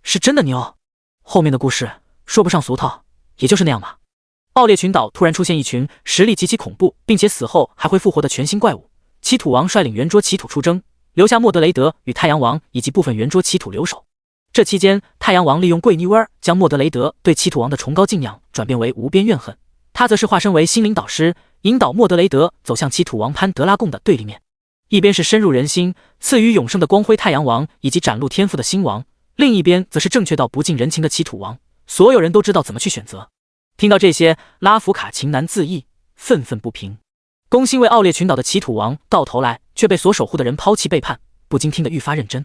是真的牛。后面的故事说不上俗套，也就是那样吧。奥列群岛突然出现一群实力极其恐怖，并且死后还会复活的全新怪物。奇土王率领圆桌奇土出征，留下莫德雷德与太阳王以及部分圆桌奇土留守。这期间，太阳王利用桂妮薇儿将莫德雷德对奇土王的崇高敬仰转变为无边怨恨，他则是化身为心灵导师，引导莫德雷德走向奇土王潘德拉贡的对立面。一边是深入人心、赐予永生的光辉太阳王以及展露天赋的星王，另一边则是正确到不近人情的奇土王。所有人都知道怎么去选择。听到这些，拉福卡情难自抑，愤愤不平。攻心为奥列群岛的奇土王到头来却被所守护的人抛弃背叛，不禁听得愈发认真。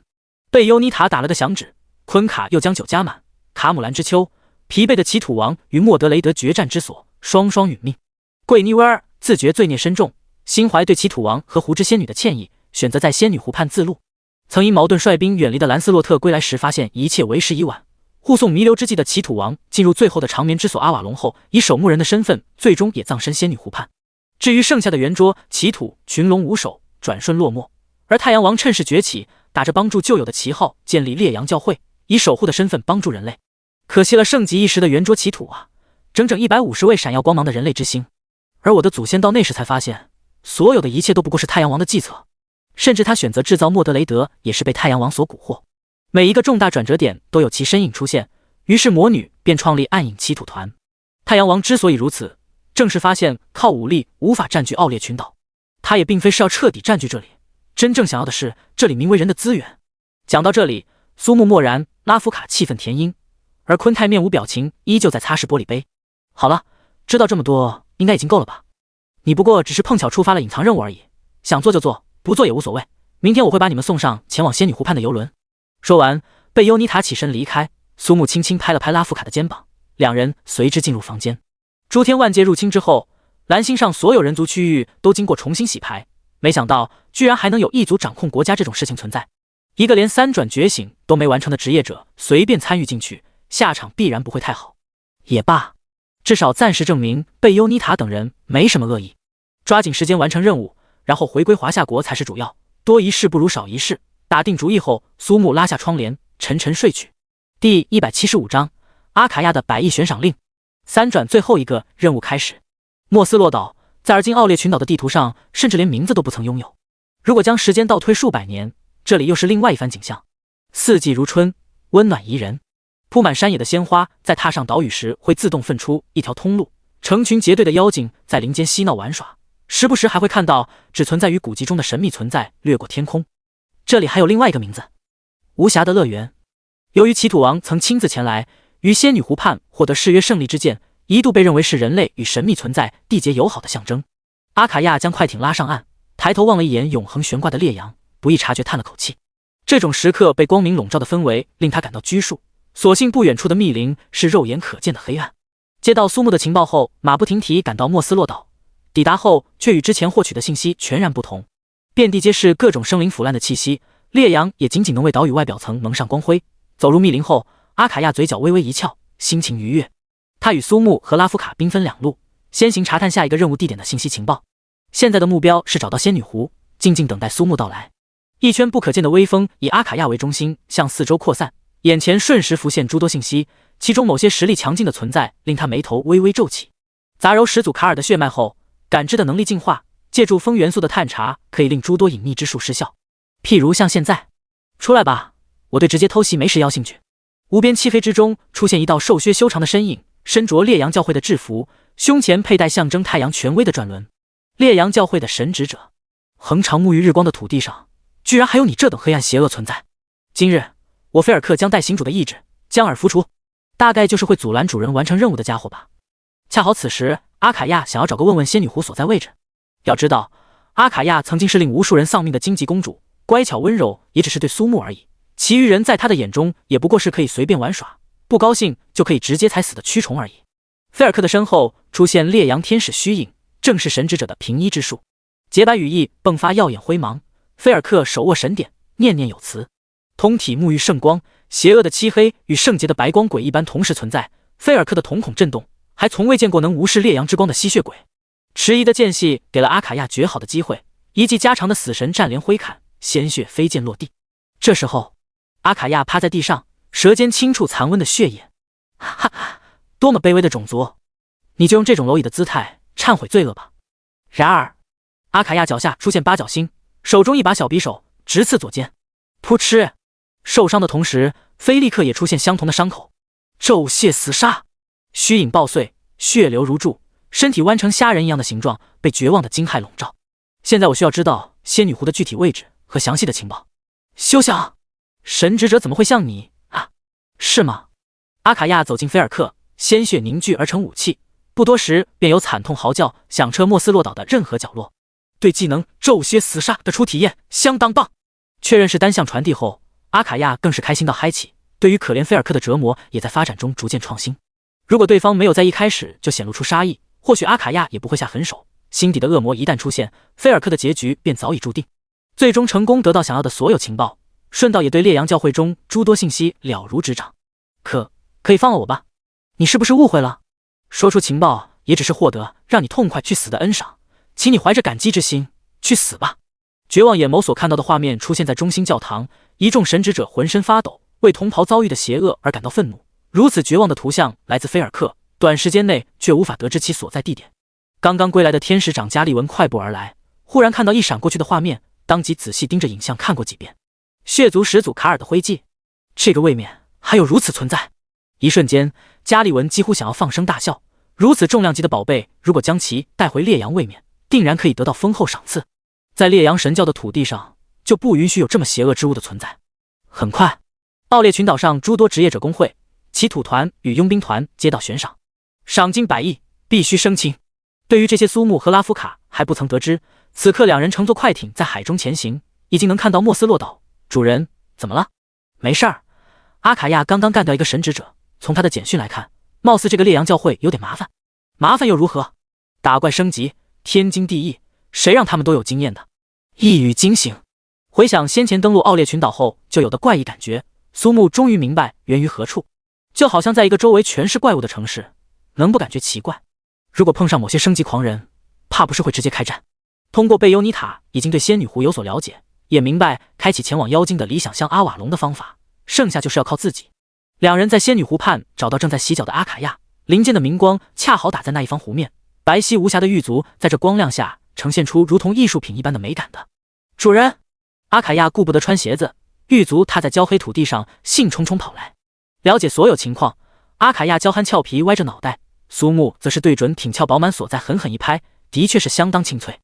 贝优妮塔打了个响指，昆卡又将酒加满。卡姆兰之秋，疲惫的奇土王与莫德雷德决战之所，双双殒命。桂妮薇儿自觉罪孽深重，心怀对奇土王和胡之仙女的歉意，选择在仙女湖畔自戮。曾因矛盾率兵远离的兰斯洛特归来时，发现一切为时已晚。护送弥留之际的奇土王进入最后的长眠之所阿瓦隆后，以守墓人的身份，最终也葬身仙女湖畔。至于剩下的圆桌奇土群龙无首，转瞬落寞。而太阳王趁势崛起，打着帮助旧友的旗号，建立烈阳教会，以守护的身份帮助人类。可惜了盛极一时的圆桌奇土啊，整整150位闪耀光芒的人类之星。而我的祖先到那时才发现，所有的一切都不过是太阳王的计策，甚至他选择制造莫德雷德，也是被太阳王所蛊惑。每一个重大转折点都有其身影出现，于是魔女便创立暗影奇土团。太阳王之所以如此，正是发现靠武力无法占据奥列群岛。他也并非是要彻底占据这里，真正想要的是这里名为人的资源。讲到这里，苏木默然，拉夫卡气愤填膺，而昆泰面无表情，依旧在擦拭玻璃杯。好了，知道这么多应该已经够了吧？你不过只是碰巧触发了隐藏任务而已，想做就做，不做也无所谓。明天我会把你们送上前往仙女湖畔的游轮。说完，贝优妮塔起身离开，苏木轻轻拍了拍拉夫卡的肩膀，两人随之进入房间。诸天万界入侵之后，蓝星上所有人族区域都经过重新洗牌，没想到居然还能有一族掌控国家这种事情存在。一个连3转觉醒都没完成的职业者随便参与进去，下场必然不会太好。也罢，至少暂时证明贝优妮塔等人没什么恶意。抓紧时间完成任务，然后回归华夏国才是主要，多一事不如少一事。打定主意后，苏木拉下窗帘，沉沉睡去。第175章阿卡亚的100亿悬赏令。3转最后一个任务开始。莫斯洛岛在而今奥列群岛的地图上，甚至连名字都不曾拥有。如果将时间倒推数百年，这里又是另外一番景象。四季如春，温暖宜人。铺满山野的鲜花在踏上岛屿时会自动分出一条通路，成群结队的妖精在林间嬉闹玩耍，时不时还会看到只存在于古籍中的神秘存在掠过天空。这里还有另外一个名字，无暇的乐园。由于奇土王曾亲自前来，于仙女湖畔获得誓约胜利之剑，一度被认为是人类与神秘存在缔结友好的象征。阿卡亚将快艇拉上岸，抬头望了一眼永恒悬挂的烈阳，不易察觉叹了口气。这种时刻被光明笼罩的氛围令他感到拘束，所幸不远处的密林是肉眼可见的黑暗。接到苏木的情报后，马不停蹄赶到莫斯洛岛，抵达后却与之前获取的信息全然不同。遍地皆是各种生灵腐烂的气息，烈阳也仅仅能为岛屿外表层蒙上光辉。走入密林后，阿卡亚嘴角微微一翘，心情愉悦。他与苏木和拉夫卡兵分两路，先行查探下一个任务地点的信息情报。现在的目标是找到仙女湖，静静等待苏木到来。一圈不可见的微风以阿卡亚为中心向四周扩散，眼前瞬时浮现诸多信息，其中某些实力强劲的存在令他眉头微微皱起。杂糅始祖卡尔的血脉后，感知的能力进化，借助风元素的探查可以令诸多隐秘之术失效。譬如像现在，出来吧，我对直接偷袭没时要兴趣。无边漆黑之中出现一道瘦削修长的身影，身着烈阳教会的制服，胸前佩戴象征太阳权威的转轮。烈阳教会的神职者，恒常沐浴日光的土地上，居然还有你这等黑暗邪恶存在！今日我菲尔克将代行主的意志将尔扶除，大概就是会阻拦主人完成任务的家伙吧。恰好此时，阿卡亚想要找个问问仙女湖所在位置。要知道，阿卡亚曾经是令无数人丧命的荆棘公主，乖巧温柔也只是对苏木而已，其余人在他的眼中也不过是可以随便玩耍，不高兴就可以直接踩死的蛆虫而已。菲尔克的身后出现烈阳天使虚影，正是神职者的平一之术。洁白羽翼迸发耀眼辉芒，菲尔克手握神典，念念有词。通体沐浴圣光，邪恶的漆黑与圣洁的白光鬼一般同时存在。菲尔克的瞳孔震动，还从未见过能无视烈阳之光的吸血鬼。迟疑的间隙给了阿卡亚绝好的机会，一记加长的死神战连挥砍，鲜血飞溅落地。这时候，阿卡亚趴在地上，舌尖轻触残温的血液。哈哈，多么卑微的种族！你就用这种蝼蚁的姿态忏悔罪恶吧。然而，阿卡亚脚下出现八角星，手中一把小匕首直刺左肩。噗嗤！受伤的同时，菲利克也出现相同的伤口。骤泻死杀，虚影爆碎，血流如注，身体弯成虾仁一样的形状，被绝望的惊骇笼罩。现在我需要知道仙女湖的具体位置和详细的情报。休想！神职者怎么会像你啊？是吗？阿卡亚走进菲尔克，鲜血凝聚而成武器，不多时便有惨痛嚎叫响彻莫斯洛岛的任何角落。对技能骤血死杀的初体验相当棒。确认是单向传递后，阿卡亚更是开心到嗨起，对于可怜菲尔克的折磨也在发展中逐渐创新。如果对方没有在一开始就显露出杀意，或许阿卡亚也不会下狠手。心底的恶魔一旦出现，菲尔克的结局便早已注定。最终成功得到想要的所有情报，顺道也对烈阳教会中诸多信息了如指掌。可以放了我吧？你是不是误会了？说出情报也只是获得让你痛快去死的恩赏，请你怀着感激之心去死吧。绝望眼眸所看到的画面出现在中心教堂，一众神职者浑身发抖，为同袍遭遇的邪恶而感到愤怒。如此绝望的图像来自菲尔克，短时间内却无法得知其所在地点。刚刚归来的天使长加利文快步而来，忽然看到一闪过去的画面，当即仔细盯着影像看过几遍。血族始祖卡尔的徽记，这个位面还有如此存在。一瞬间，加利文几乎想要放声大笑。如此重量级的宝贝，如果将其带回烈阳位面，定然可以得到丰厚赏赐。在烈阳神教的土地上，就不允许有这么邪恶之物的存在。很快，奥列群岛上诸多职业者工会、骑土团与佣兵团接到悬赏，赏金100亿，必须生擒。对于这些，苏木和拉夫卡还不曾得知。此刻两人乘坐快艇在海中前行，已经能看到莫斯洛岛。主人，怎么了？没事儿，阿卡亚刚刚干掉一个神职者，从他的简讯来看，貌似这个烈阳教会有点麻烦。麻烦又如何？打怪升级，天经地义，谁让他们都有经验的？一语惊醒。回想先前登陆奥列群岛后就有的怪异感觉，苏木终于明白源于何处。就好像在一个周围全是怪物的城市，能不感觉奇怪？如果碰上某些升级狂人，怕不是会直接开战。通过贝尤尼塔已经对仙女湖有所了解，也明白开启前往妖精的理想乡阿瓦隆的方法，剩下就是要靠自己。两人在仙女湖畔找到正在洗脚的阿卡亚，林间的明光恰好打在那一方湖面，白皙无瑕的狱卒在这光亮下呈现出如同艺术品一般的美感的。主人，阿卡亚顾不得穿鞋子，狱卒踏在焦黑土地上兴冲冲跑来。了解所有情况，阿卡亚娇憨俏皮歪着脑袋，苏木则是对准挺翘饱满所在狠狠一拍，的确是相当清脆，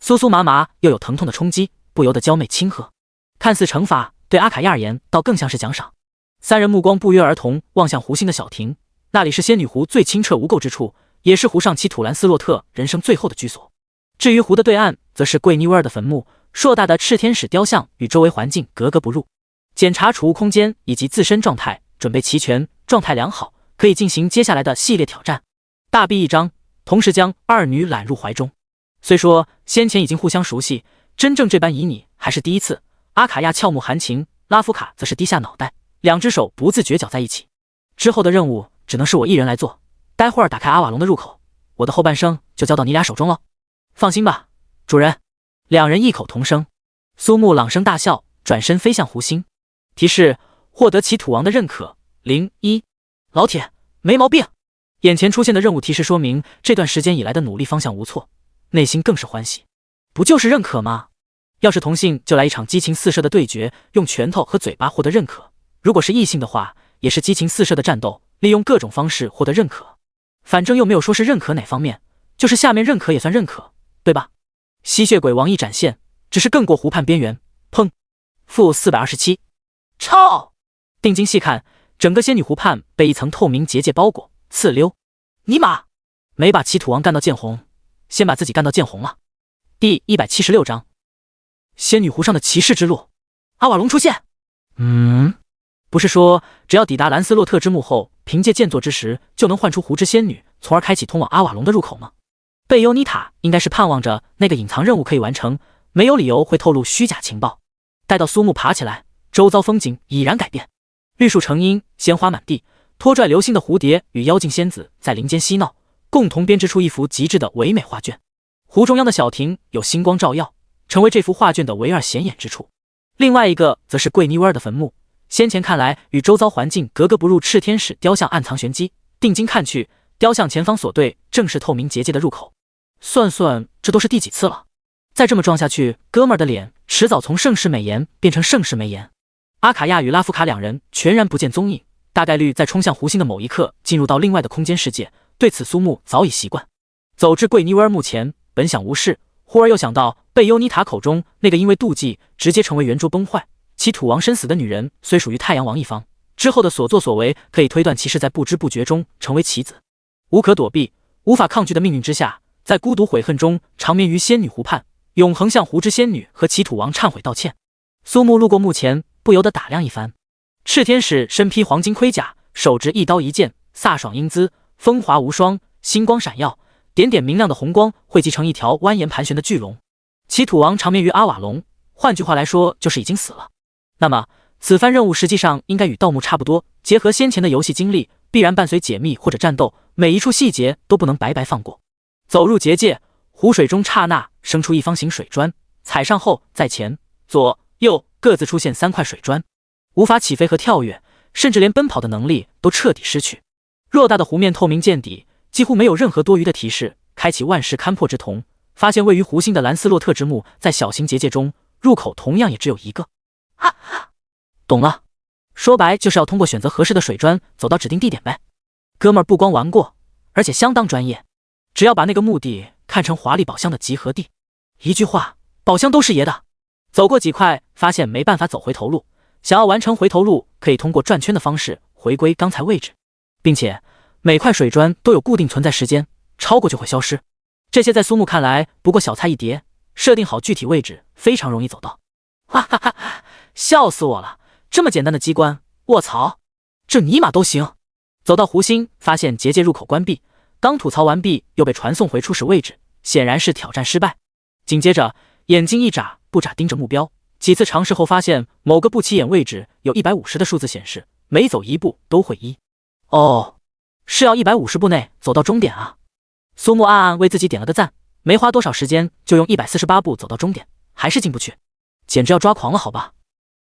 酥酥麻麻又有疼痛的冲击，不由得娇媚亲和。看似惩罚，对阿卡亚而言倒更像是奖赏。三人目光不约而同望向湖心的小亭，那里是仙女湖最清澈无垢之处，也是湖上其土兰斯洛特人生最后的居所。至于湖的对岸，则是桂尼威尔的坟墓，硕大的赤天使雕像与周围环境格格不入。检查储物空间以及自身状态准备齐全，状态良好，可以进行接下来的系列挑战。大臂一张，同时将二女揽入怀中。虽说先前已经互相熟悉，真正这般旖旎还是第一次。阿卡亚俏目含情，拉夫卡则是低下脑袋，两只手不自觉搅在一起。之后的任务只能是我一人来做，待会儿打开阿瓦隆的入口，我的后半生就交到你俩手中了。放心吧，主人。两人异口同声。苏木朗声大笑，转身飞向湖心。提示：获得其土王的认可。01。老铁，没毛病。眼前出现的任务提示说明这段时间以来的努力方向无错，内心更是欢喜。不就是认可吗？要是同性就来一场激情四射的对决，用拳头和嘴巴获得认可。如果是异性的话，也是激情四射的战斗，利用各种方式获得认可。反正又没有说是认可哪方面，就是下面认可也算认可，对吧？吸血鬼王一展现，只是更过湖畔边缘。砰！负427。超！定睛细看，整个仙女湖畔被一层透明结界包裹。刺溜！尼玛！没把祈土王干到见红，先把自己干到见红了。第176章，仙女湖上的骑士之路。阿瓦隆出现。不是说只要抵达兰斯洛特之墓后，凭借剑作之时就能唤出湖之仙女，从而开启通往阿瓦隆的入口吗？贝尤妮塔应该是盼望着那个隐藏任务可以完成，没有理由会透露虚假情报。待到苏木爬起来，周遭风景已然改变，绿树成荫，鲜花满地，拖拽流星的蝴蝶与妖精仙子在林间嬉闹，共同编织出一幅极致的唯美画卷。湖中央的小亭有星光照耀，成为这幅画卷的唯二显眼之处。另外一个则是桂妮威尔的坟墓，先前看来与周遭环境格格不入，赤天使雕像暗藏玄机。定睛看去，雕像前方所对正是透明结界的入口。算算这都是第几次了？再这么撞下去，哥们儿的脸迟早从盛世美颜变成盛世没颜。阿卡亚与拉夫卡两人全然不见踪影，大概率在冲向湖心的某一刻进入到另外的空间世界。对此苏木早已习惯。走至桂妮威尔墓前，本想无视，忽而又想到贝尤妮塔口中那个因为妒忌直接成为圆桌崩坏，其土王身死的女人，虽属于太阳王一方，之后的所作所为可以推断其是在不知不觉中成为棋子。无可躲避，无法抗拒的命运之下，在孤独悔恨中长眠于仙女湖畔，永恒向湖之仙女和其土王忏悔道歉。苏木路过墓前，不由得打量一番。赤天使身披黄金盔甲，手执一刀一剑，飒爽英姿，风华无双，星光闪耀，点点明亮的红光汇集成一条蜿蜒盘旋的巨龙。其土王长眠于阿瓦隆，换句话来说就是已经死了。那么此番任务实际上应该与盗墓差不多，结合先前的游戏经历，必然伴随解密或者战斗，每一处细节都不能白白放过。走入结界，湖水中刹那生出一方形水砖，踩上后在前左右各自出现3块水砖，无法起飞和跳跃，甚至连奔跑的能力都彻底失去。偌大的湖面透明见底，几乎没有任何多余的提示，开启万事勘破之瞳，发现位于湖心的兰斯洛特之墓在小型结界中，入口同样也只有一个。懂了，说白就是要通过选择合适的水砖走到指定地点呗。哥们儿不光玩过，而且相当专业，只要把那个墓地看成华丽宝箱的集合地。一句话，宝箱都是爷的。走过几块，发现没办法走回头路，想要完成回头路，可以通过转圈的方式回归刚才位置，并且每块水砖都有固定存在时间，超过就会消失。这些在苏木看来不过小菜一碟，设定好具体位置非常容易走到。哈哈哈，笑死我了！这么简单的机关，卧槽，这尼玛都行！走到湖心，发现结界入口关闭，刚吐槽完毕，又被传送回初始位置，显然是挑战失败。紧接着，眼睛一眨不眨盯着目标，几次尝试后发现某个不起眼位置有150的数字显示，每走一步都会1。哦，是要150步内走到终点啊！苏木暗暗为自己点了个赞，没花多少时间就用148步走到终点，还是进不去，简直要抓狂了好吧！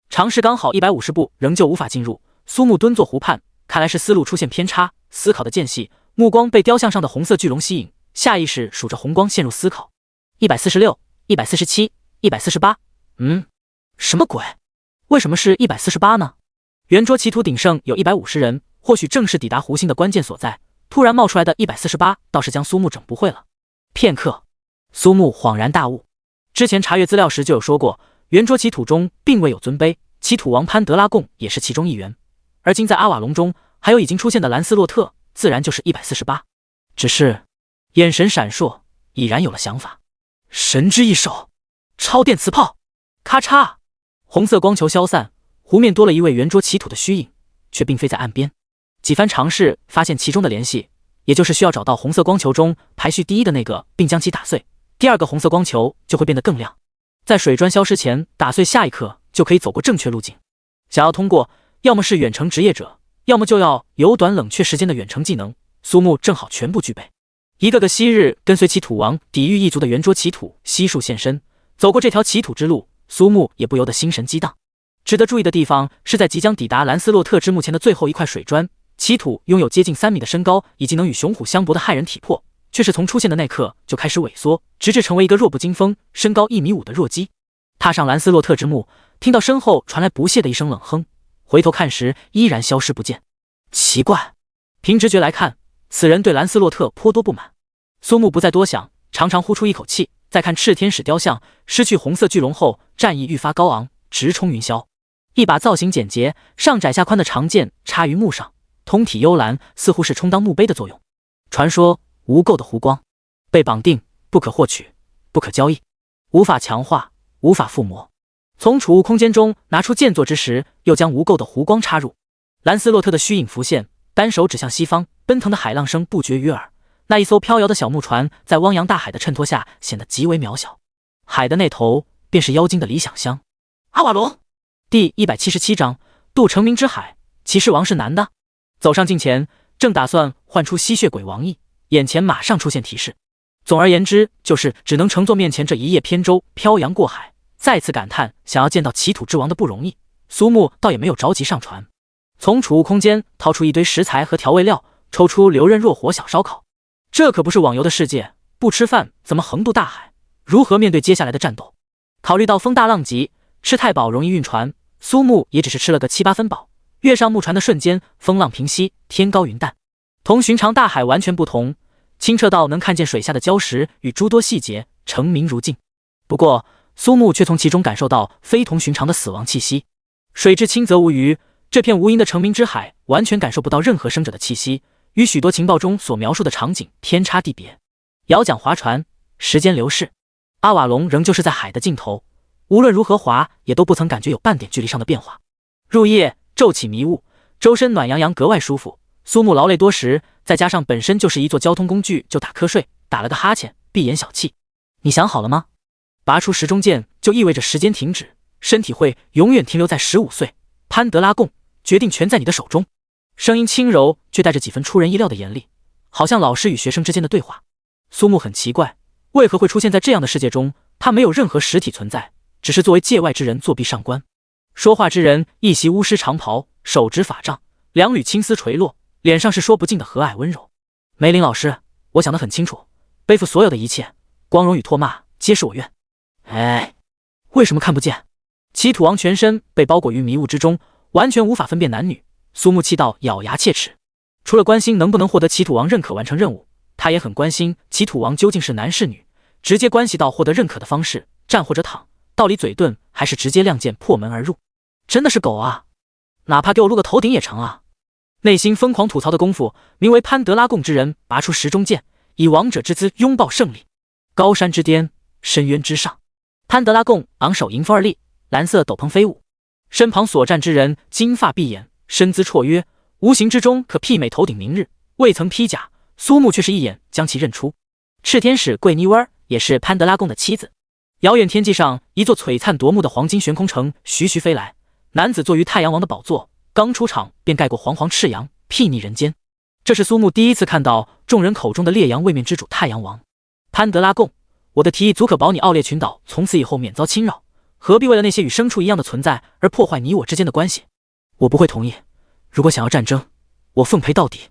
尝试刚好150步，仍旧无法进入。苏木蹲坐湖畔，看来是思路出现偏差，思考的间隙，目光被雕像上的红色巨龙吸引，下意识数着红光陷入思考。146、147、148，什么鬼？为什么是148呢？圆桌祈土鼎盛有150人，或许正是抵达湖心的关键所在。突然冒出来的148，倒是将苏木整不会了。片刻，苏木恍然大悟，之前查阅资料时就有说过，圆桌祈土中并未有尊卑，祈土王潘德拉贡也是其中一员。而今在阿瓦隆中还有已经出现的兰斯洛特，自然就是148。只是眼神闪烁，已然有了想法。神之一手，超电磁炮！咔嚓，红色光球消散，湖面多了一位圆桌祈土的虚影，却并非在岸边。几番尝试发现其中的联系，也就是需要找到红色光球中排序第一的那个，并将其打碎，第二个红色光球就会变得更亮。在水砖消失前打碎，下一刻就可以走过正确路径。想要通过，要么是远程职业者，要么就要有短冷却时间的远程技能。苏木正好全部具备。一个个昔日跟随其土王抵御异族的圆桌祈土悉数现身，走过这条祈土之路，苏木也不由得心神激荡。值得注意的地方是在即将抵达兰斯洛特之墓前的最后一块水砖，祈土拥有接近3米的身高以及能与雄虎相搏的骇人体魄，却是从出现的那刻就开始萎缩，直至成为一个弱不禁风、身高1.5米的弱鸡。踏上兰斯洛特之墓，听到身后传来不屑的一声冷哼，回头看时依然消失不见。奇怪，凭直觉来看，此人对兰斯洛特颇多不满。苏木不再多想，长长呼出一口气，再看炽天使雕像，失去红色巨龙后，战意愈发高昂，直冲云霄。一把造型简洁、上窄下宽的长剑插于木上，通体幽蓝，似乎是充当墓碑的作用。传说无垢的湖光，被绑定，不可获取，不可交易，无法强化，无法附魔。从储物空间中拿出剑座之时，又将无垢的湖光插入。兰斯洛特的虚影浮现，单手指向西方，奔腾的海浪声不绝于耳。那一艘飘摇的小木船在汪洋大海的衬托下显得极为渺小。海的那头便是妖精的理想乡。阿瓦隆第177章渡成明之海，骑士王是男的。走上近前，正打算唤出吸血鬼王意，眼前马上出现提示。总而言之，就是只能乘坐面前这一叶扁舟漂洋过海。再次感叹想要见到奇土之王的不容易，苏木倒也没有着急上船，从储物空间掏出一堆食材和调味料，抽出流刃若火小烧烤。这可不是网游的世界，不吃饭怎么横渡大海？如何面对接下来的战斗？考虑到风大浪急，吃太饱容易晕船，苏木也只是吃了个7、8分饱。跃上木船的瞬间，风浪平息，天高云淡，同寻常大海完全不同，清澈到能看见水下的礁石与诸多细节，澄明如镜。不过苏木却从其中感受到非同寻常的死亡气息。水至清则无鱼，这片无垠的成明之海完全感受不到任何生者的气息，与许多情报中所描述的场景天差地别。摇桨划船，时间流逝，阿瓦隆仍旧是在海的尽头，无论如何划也都不曾感觉有半点距离上的变化。入夜骤起迷雾，周身暖洋洋，格外舒服。苏木劳累多时，再加上本身就是一座交通工具，就打瞌睡，打了个哈欠，闭眼小憩。你想好了吗？拔出时钟剑就意味着时间停止，身体会永远停留在15岁。潘德拉贡，决定权在你的手中。声音轻柔，却带着几分出人意料的严厉，好像老师与学生之间的对话。苏木很奇怪，为何会出现在这样的世界中？他没有任何实体存在，只是作为界外之人作壁上观。说话之人一袭巫师长袍，手执法杖，两缕青丝垂落，脸上是说不尽的和蔼温柔。梅林老师，我想得很清楚，背负所有的一切，光荣与唾骂皆是我愿。哎，为什么看不见？奇土王全身被包裹于迷雾之中，完全无法分辨男女。苏木气到咬牙切齿，除了关心能不能获得奇土王认可完成任务，他也很关心奇土王究竟是男是女，直接关系到获得认可的方式，站或者躺，道理嘴遁，还是直接亮剑破门而入。真的是狗啊，哪怕给我露个头顶也成啊。内心疯狂吐槽的功夫，名为潘德拉贡之人拔出时钟剑，以王者之姿拥抱胜利。高山之巅，深渊之上，潘德拉贡昂首迎风而立，蓝色斗篷飞舞，身旁所站之人金发碧眼，身姿绰约，无形之中可媲美头顶明日。未曾披甲，苏木却是一眼将其认出，炽天使桂妮薇也是潘德拉贡的妻子。遥远天际上，一座璀璨夺目的黄金悬空城徐徐飞来，男子坐于太阳王的宝座，刚出场便盖过煌煌赤阳，睥睨人间。这是苏木第一次看到众人口中的烈阳位面之主太阳王。潘德拉贡，我的提议足可保你奥列群岛从此以后免遭侵扰，何必为了那些与牲畜一样的存在而破坏你我之间的关系？我不会同意。如果想要战争，我奉陪到底。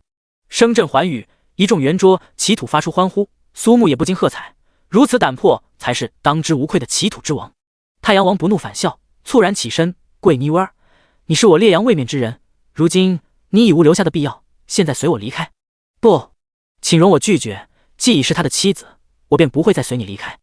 声震寰宇，一众圆桌奇土发出欢呼，苏木也不禁喝彩，如此胆魄才是当之无愧的奇土之王。太阳王不怒反笑，猝然起身，桂妮薇，你是我烈阳位面之人，如今你已无留下的必要，现在随我离开。不，请容我拒绝，既已是他的妻子，我便不会再随你离开。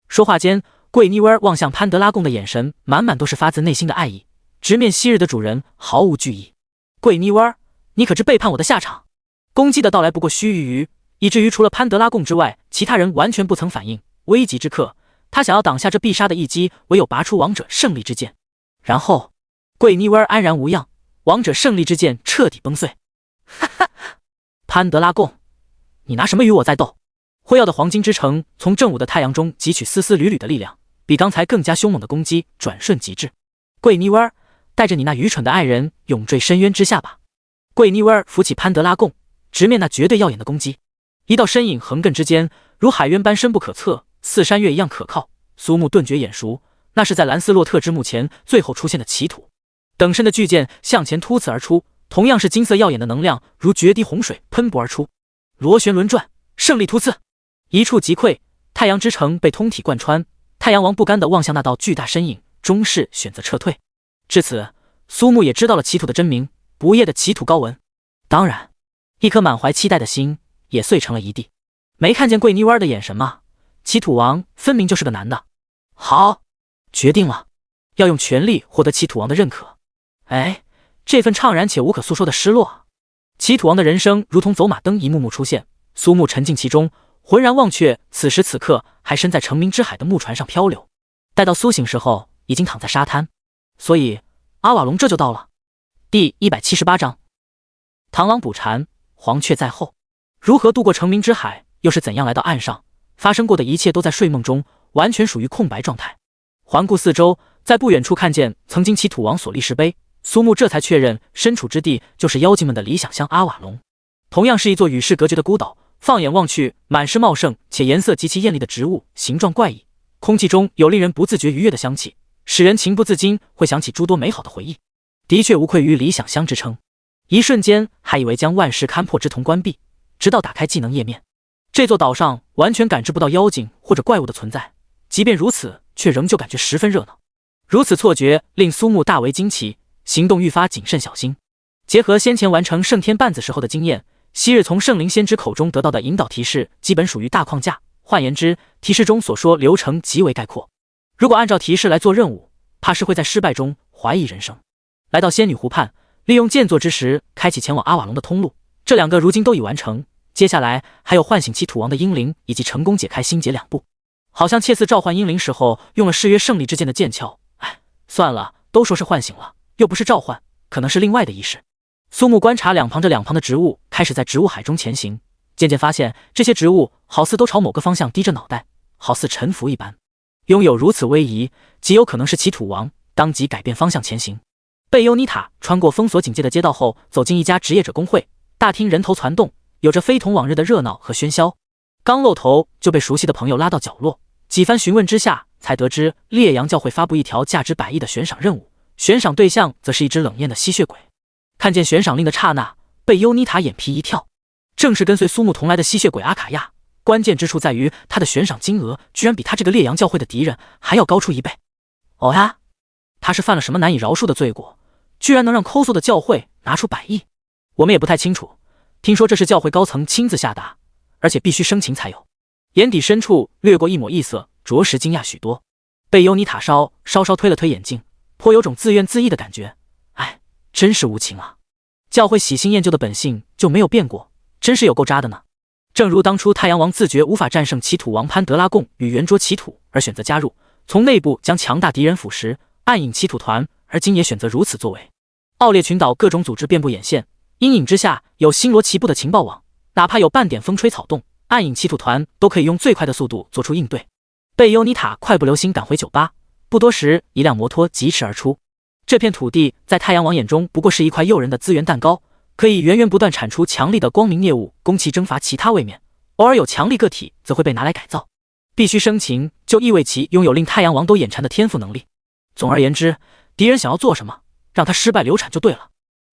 说话间，桂妮薇望向潘德拉贡的眼神满满都是发自内心的爱意，直面昔日的主人毫无惧意。桂妮薇，你可知背叛我的下场？攻击的到来不过须臾，以至于除了潘德拉贡之外，其他人完全不曾反应。危急之刻，他想要挡下这必杀的一击，唯有拔出王者胜利之剑。然后桂妮薇安然无恙，王者胜利之剑彻底崩碎。哈哈，潘德拉贡，你拿什么与我再斗？辉耀的黄金之城从正午的太阳中汲取丝丝缕缕的力量，比刚才更加凶猛的攻击转瞬即至。桂妮薇，带着你那愚蠢的爱人永坠深渊之下吧。桂妮薇扶起潘德拉贡，直面那绝对耀眼的攻击。一道身影横亘之间，如海渊般深不可测，似山岳一样可靠。苏木顿觉眼熟，那是在兰斯洛特之墓前最后出现的奇土。等身的巨剑向前突刺而出，同样是金色耀眼的能量如决堤洪水喷薄而出。螺旋轮转，胜利突刺，一触即溃，太阳之城被通体贯穿。太阳王不甘地望向那道巨大身影，终是选择撤退。至此，苏木也知道了奇土的真名，不夜的奇土高文。当然，一颗满怀期待的心也碎成了一地。没看见桂妮弯的眼神吗？齐土王分明就是个男的。好，决定了，要用全力获得齐土王的认可。哎，这份怅然且无可诉说的失落。齐土王的人生如同走马灯一幕幕出现，苏木沉浸其中，浑然忘却此时此刻还身在成名之海的木船上漂流。待到苏醒时候，已经躺在沙滩。所以阿瓦隆这就到了。第178章，螳螂捕蝉，黄雀在后。如何渡过成名之海，又是怎样来到岸上？发生过的一切都在睡梦中，完全属于空白状态。环顾四周，在不远处看见曾经齐土王所立石碑，苏木这才确认身处之地就是妖精们的理想乡阿瓦隆。同样是一座与世隔绝的孤岛，放眼望去，满是茂盛且颜色极其艳丽的植物，形状怪异，空气中有令人不自觉愉悦的香气，使人情不自禁会想起诸多美好的回忆。的确无愧于理想乡之称。一瞬间还以为将万事勘破之瞳关闭，直到打开技能页面，这座岛上完全感知不到妖精或者怪物的存在，即便如此，却仍旧感觉十分热闹。如此错觉令苏木大为惊奇，行动愈发谨慎小心。结合先前完成圣天绊子时候的经验，昔日从圣灵先知口中得到的引导提示基本属于大框架，换言之，提示中所说流程极为概括。如果按照提示来做任务，怕是会在失败中怀疑人生。来到仙女湖畔，利用剑作之时开启前往阿瓦隆的通路，这两个如今都已完成，接下来还有唤醒其土王的英灵以及成功解开心结两步。好像切似召唤英灵时候用了誓约胜利之剑的剑鞘，哎，算了，都说是唤醒了，又不是召唤，可能是另外的意识。苏木观察两旁的植物，开始在植物海中前行，渐渐发现这些植物好似都朝某个方向低着脑袋，好似沉浮一般。拥有如此威仪，极有可能是其土王，当即改变方向前行。贝尤妮塔穿过封锁警戒的街道后，走进一家职业者工会大厅，人头攒动，有着非同往日的热闹和喧嚣。刚露头就被熟悉的朋友拉到角落，几番询问之下，才得知烈阳教会发布一条价值100亿的悬赏任务，悬赏对象则是一只冷艳的吸血鬼。看见悬赏令的刹那，贝尤妮塔眼皮一跳，正是跟随苏木同来的吸血鬼阿卡亚。关键之处在于他的悬赏金额居然比他这个烈阳教会的敌人还要高出1倍。哦呀，他是犯了什么难以饶恕的罪过，居然能让抠搜的教会拿出100亿？我们也不太清楚，听说这是教会高层亲自下达，而且必须生擒才有。眼底深处掠过一抹异色，着实惊讶许多。贝尤妮塔稍稍推了推眼镜，颇有种自怨自艾的感觉。哎，真是无情啊！教会喜新厌旧的本性就没有变过，真是有够渣的呢。正如当初太阳王自觉无法战胜其土王潘德拉贡与圆桌其土而选择加入，从内部将强大敌人腐蚀，暗引其土团，而今也选择如此作为。奥列群岛各种组织遍布眼线，阴影之下有星罗棋布的情报网，哪怕有半点风吹草动，暗影其土团都可以用最快的速度做出应对。贝尤妮塔快步流星赶回酒吧，不多时一辆摩托疾驰而出。这片土地在太阳王眼中不过是一块诱人的资源蛋糕，可以源源不断产出强力的光明孽物，供其征伐其他位面。偶尔有强力个体则会被拿来改造，必须生擒就意味其拥有令太阳王都眼馋的天赋能力。总而言之，敌人想要做什么，让他失败流产就对了。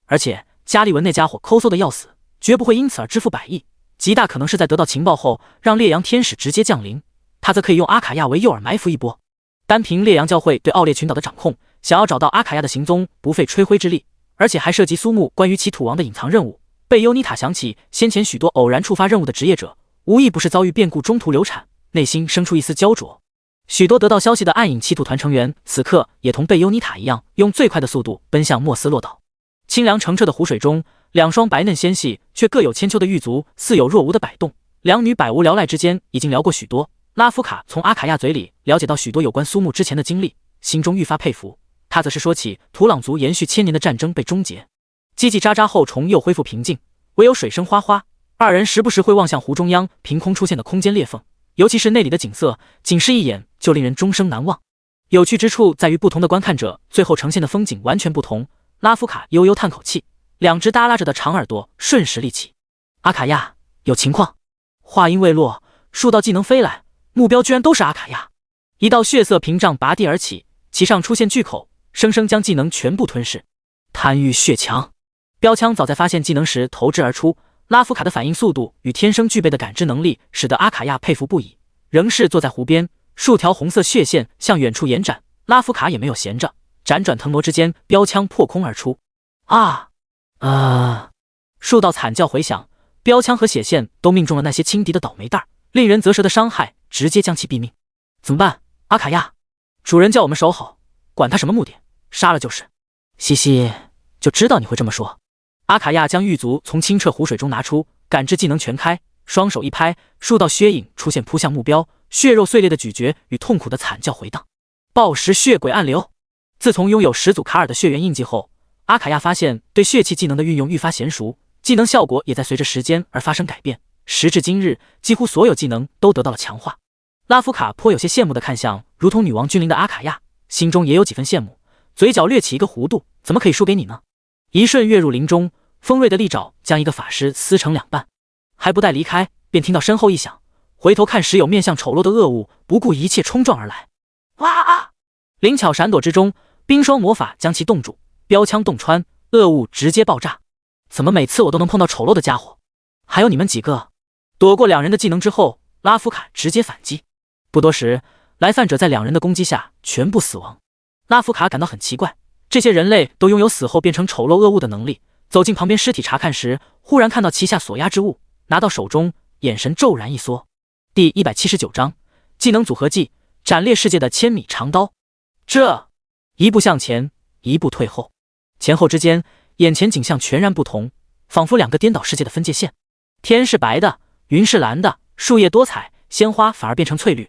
而且加利文那家伙抠搜的要死，绝不会因此而支付100亿，极大可能是在得到情报后让烈阳天使直接降临，他则可以用阿卡亚为诱饵埋伏一波。单凭烈阳教会对奥列群岛的掌控，想要找到阿卡亚的行踪不费吹灰之力，而且还涉及苏木关于其土王的隐藏任务。贝尤妮塔想起先前许多偶然触发任务的职业者，无一不是遭遇变故中途流产，内心生出一丝焦灼。许多得到消息的暗影其土团成员此刻也同贝尤妮塔一样，用最快的速度奔向莫斯洛岛。清凉澄澈的湖水中，两双白嫩纤细却各有千秋的玉足似有若无的摆动，两女百无聊赖之间已经聊过许多。拉夫卡从阿卡亚嘴里了解到许多有关苏木之前的经历，心中愈发佩服。他则是说起土朗族延续1000年的战争被终结，叽叽喳喳后虫又恢复平静，唯有水声哗哗。二人时不时会望向湖中央凭空出现的空间裂缝，尤其是那里的景色，仅是一眼就令人终生难忘。有趣之处在于不同的观看者最后呈现的风景完全不同。拉夫卡悠悠叹口气，两只耷拉着的长耳朵瞬时立起。阿卡亚，有情况。话音未落，数道技能飞来，目标居然都是阿卡亚。一道血色屏障拔地而起，其上出现巨口，生生将技能全部吞噬。贪欲血墙，标枪早在发现技能时投掷而出。拉夫卡的反应速度与天生具备的感知能力，使得阿卡亚佩服不已。仍是坐在湖边，数条红色血线向远处延展，拉夫卡也没有闲着，辗转腾挪之间，标枪破空而出。数道惨叫回响，标枪和血线都命中了那些轻敌的倒霉蛋，令人啧舌的伤害直接将其毙命。怎么办，阿卡亚？主人叫我们守好，管他什么目的，杀了就是。嘻嘻，就知道你会这么说。阿卡亚将狱卒从清澈湖水中拿出，感知技能全开，双手一拍，数道血影出现扑向目标，血肉碎裂的咀嚼与痛苦的惨叫回荡。暴食血鬼暗流。自从拥有始祖卡尔的血缘印记后，阿卡亚发现对血气技能的运用愈发娴熟，技能效果也在随着时间而发生改变。时至今日，几乎所有技能都得到了强化。拉夫卡颇有些羡慕地看向如同女王君临的阿卡亚，心中也有几分羡慕，嘴角掠起一个弧度，怎么可以输给你呢？一瞬跃入林中，锋锐的利爪将一个法师撕成两半，还不待离开，便听到身后一响，回头看时有面相丑陋的恶物不顾一切冲撞而来。哇啊！灵巧闪躲之中，冰霜魔法将其冻住，标枪洞穿，恶物直接爆炸。怎么每次我都能碰到丑陋的家伙？还有你们几个！躲过两人的技能之后，拉夫卡直接反击。不多时，来犯者在两人的攻击下全部死亡。拉夫卡感到很奇怪，这些人类都拥有死后变成丑陋恶物的能力。走进旁边尸体查看时，忽然看到其下所压之物，拿到手中，眼神骤然一缩。第179章技能组合技：斩裂世界的千米长刀。这一步向前，一步退后，前后之间，眼前景象全然不同，仿佛两个颠倒世界的分界线。天是白的，云是蓝的，树叶多彩，鲜花反而变成翠绿。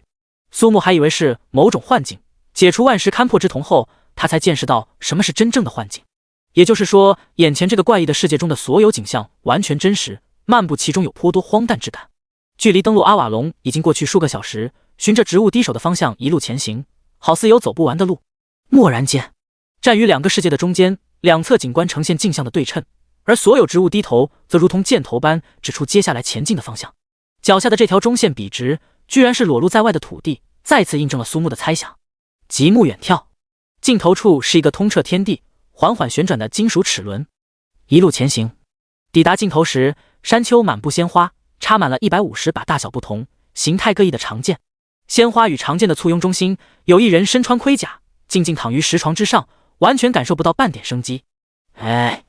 苏木还以为是某种幻境，解除万石勘破之瞳后，他才见识到什么是真正的幻境。也就是说，眼前这个怪异的世界中的所有景象完全真实，漫步其中有颇多荒诞之感。距离登陆阿瓦隆已经过去数个小时，循着植物低手的方向一路前行，好似有走不完的路。蓦然间，站于两个世界的中间，两侧景观呈现镜像的对称，而所有植物低头则如同箭头般指出接下来前进的方向。脚下的这条中线笔直，居然是裸露在外的土地，再次印证了苏木的猜想。极目远眺，尽头处是一个通彻天地、缓缓旋转的金属齿轮。一路前行，抵达尽头时，山丘满布鲜花，插满了150把大小不同、形态各异的长剑。鲜花与长剑的簇拥中心，有一人身穿盔甲，静静躺于石床之上，完全感受不到半点生机。哎，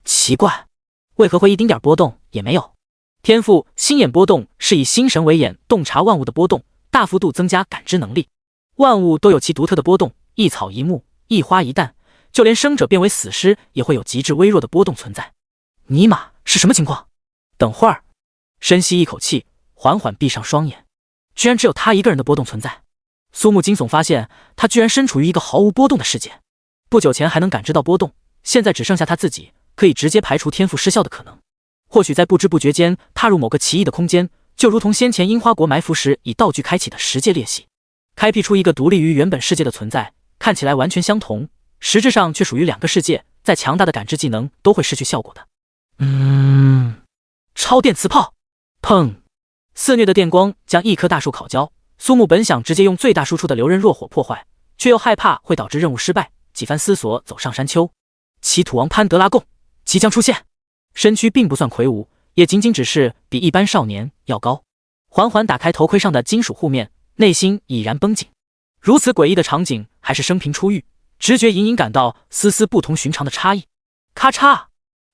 奇怪，为何会一丁点波动也没有？天赋心眼波动是以心神为眼，洞察万物的波动，大幅度增加感知能力。万物都有其独特的波动，一草一木，一花一蛋，就连生者变为死尸也会有极致微弱的波动存在。尼玛，是什么情况？等会儿，深吸一口气，缓缓闭上双眼。居然只有他一个人的波动存在。苏木惊悚发现，他居然身处于一个毫无波动的世界。不久前还能感知到波动，现在只剩下他自己，可以直接排除天赋失效的可能。或许在不知不觉间踏入某个奇异的空间，就如同先前樱花国埋伏时以道具开启的十界裂隙，开辟出一个独立于原本世界的存在，看起来完全相同，实质上却属于两个世界，再强大的感知技能都会失去效果的。超电磁炮，砰！肆虐的电光将一棵大树烤焦。苏木本想直接用最大输出的流刃弱火破坏，却又害怕会导致任务失败，几番思索走上山丘。奇土王潘德拉贡即将出现，身躯并不算魁梧，也仅仅只是比一般少年要高。缓缓打开头盔上的金属护面，内心已然绷紧。如此诡异的场景还是生平初遇，直觉隐隐感到丝丝不同寻常的差异。咔嚓，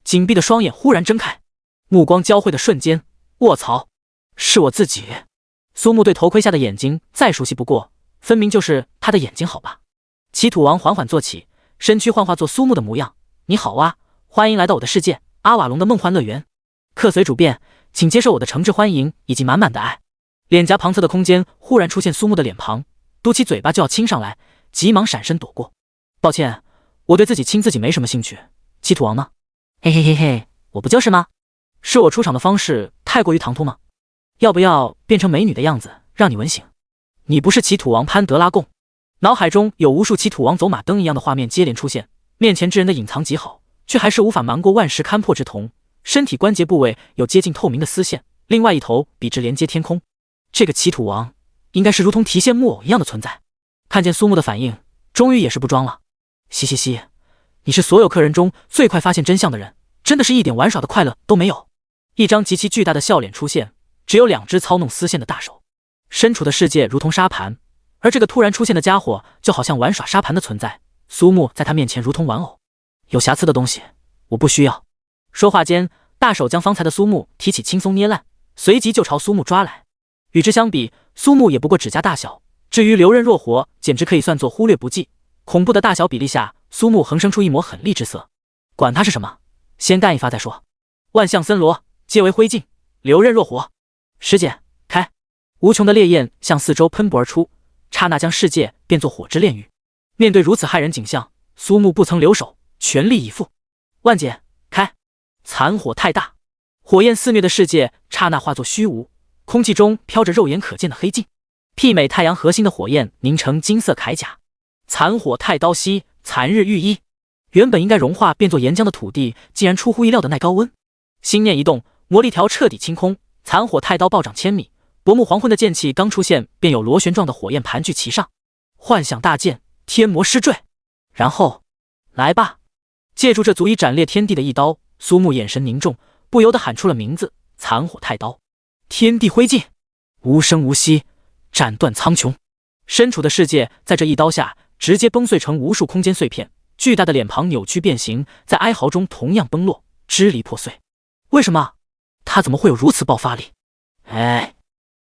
紧闭的双眼忽然睁开，目光交汇的瞬间，卧槽，是我自己。苏木对头盔下的眼睛再熟悉不过，分明就是他的眼睛好吧。奇土王缓缓坐起，身躯幻化作苏木的模样。你好啊，欢迎来到我的世界，阿瓦隆的梦幻乐园。客随主便，请接受我的诚挚欢迎以及满满的爱。脸颊旁侧的空间忽然出现苏木的脸庞，嘟起嘴巴就要亲上来，急忙闪身躲过。抱歉，我对自己亲自己没什么兴趣。奇土王呢？嘿嘿嘿嘿，我不就是吗？是我出场的方式太过于唐突吗？要不要变成美女的样子让你闻醒？你不是奇土王潘德拉贡。脑海中有无数奇土王走马灯一样的画面接连出现，面前之人的隐藏极好，却还是无法瞒过万石勘破之瞳。身体关节部位有接近透明的丝线，另外一头笔直连接天空。这个奇土王应该是如同提线木偶一样的存在。看见苏木的反应，终于也是不装了。嘻嘻嘻，你是所有客人中最快发现真相的人，真的是一点玩耍的快乐都没有。一张极其巨大的笑脸出现，只有两只操弄丝线的大手。身处的世界如同沙盘，而这个突然出现的家伙就好像玩耍沙盘的存在。苏木在他面前如同玩偶，有瑕疵的东西我不需要。说话间，大手将方才的苏木提起轻松捏烂，随即就朝苏木抓来。与之相比，苏木也不过指甲大小，至于留刃若活，简直可以算作忽略不计。恐怖的大小比例下，苏木横生出一抹狠厉之色。管他是什么，先干一发再说。万象森罗，皆为灰烬，留刃若活。师姐，开！无穷的烈焰向四周喷薄而出，刹那将世界变作火之炼狱。面对如此骇人景象，苏木不曾留手，全力以赴。万姐，开！残火太大，火焰肆虐的世界刹那化作虚无，空气中飘着肉眼可见的黑烬，媲美太阳核心的火焰凝成金色铠甲。残火太刀息，残日御衣。原本应该融化变作岩浆的土地，竟然出乎意料的耐高温。心念一动，魔力条彻底清空，残火太刀暴涨千米，薄暮黄昏的剑气刚出现，便有螺旋状的火焰盘踞其上。幻想大剑，天魔失坠。然后，来吧！借助这足以斩裂天地的一刀，苏木眼神凝重，不由得喊出了名字：残火太刀。天地灰烬，无声无息，斩断苍穹。身处的世界在这一刀下直接崩碎成无数空间碎片，巨大的脸庞扭曲变形，在哀嚎中同样崩落，支离破碎。为什么？他怎么会有如此爆发力？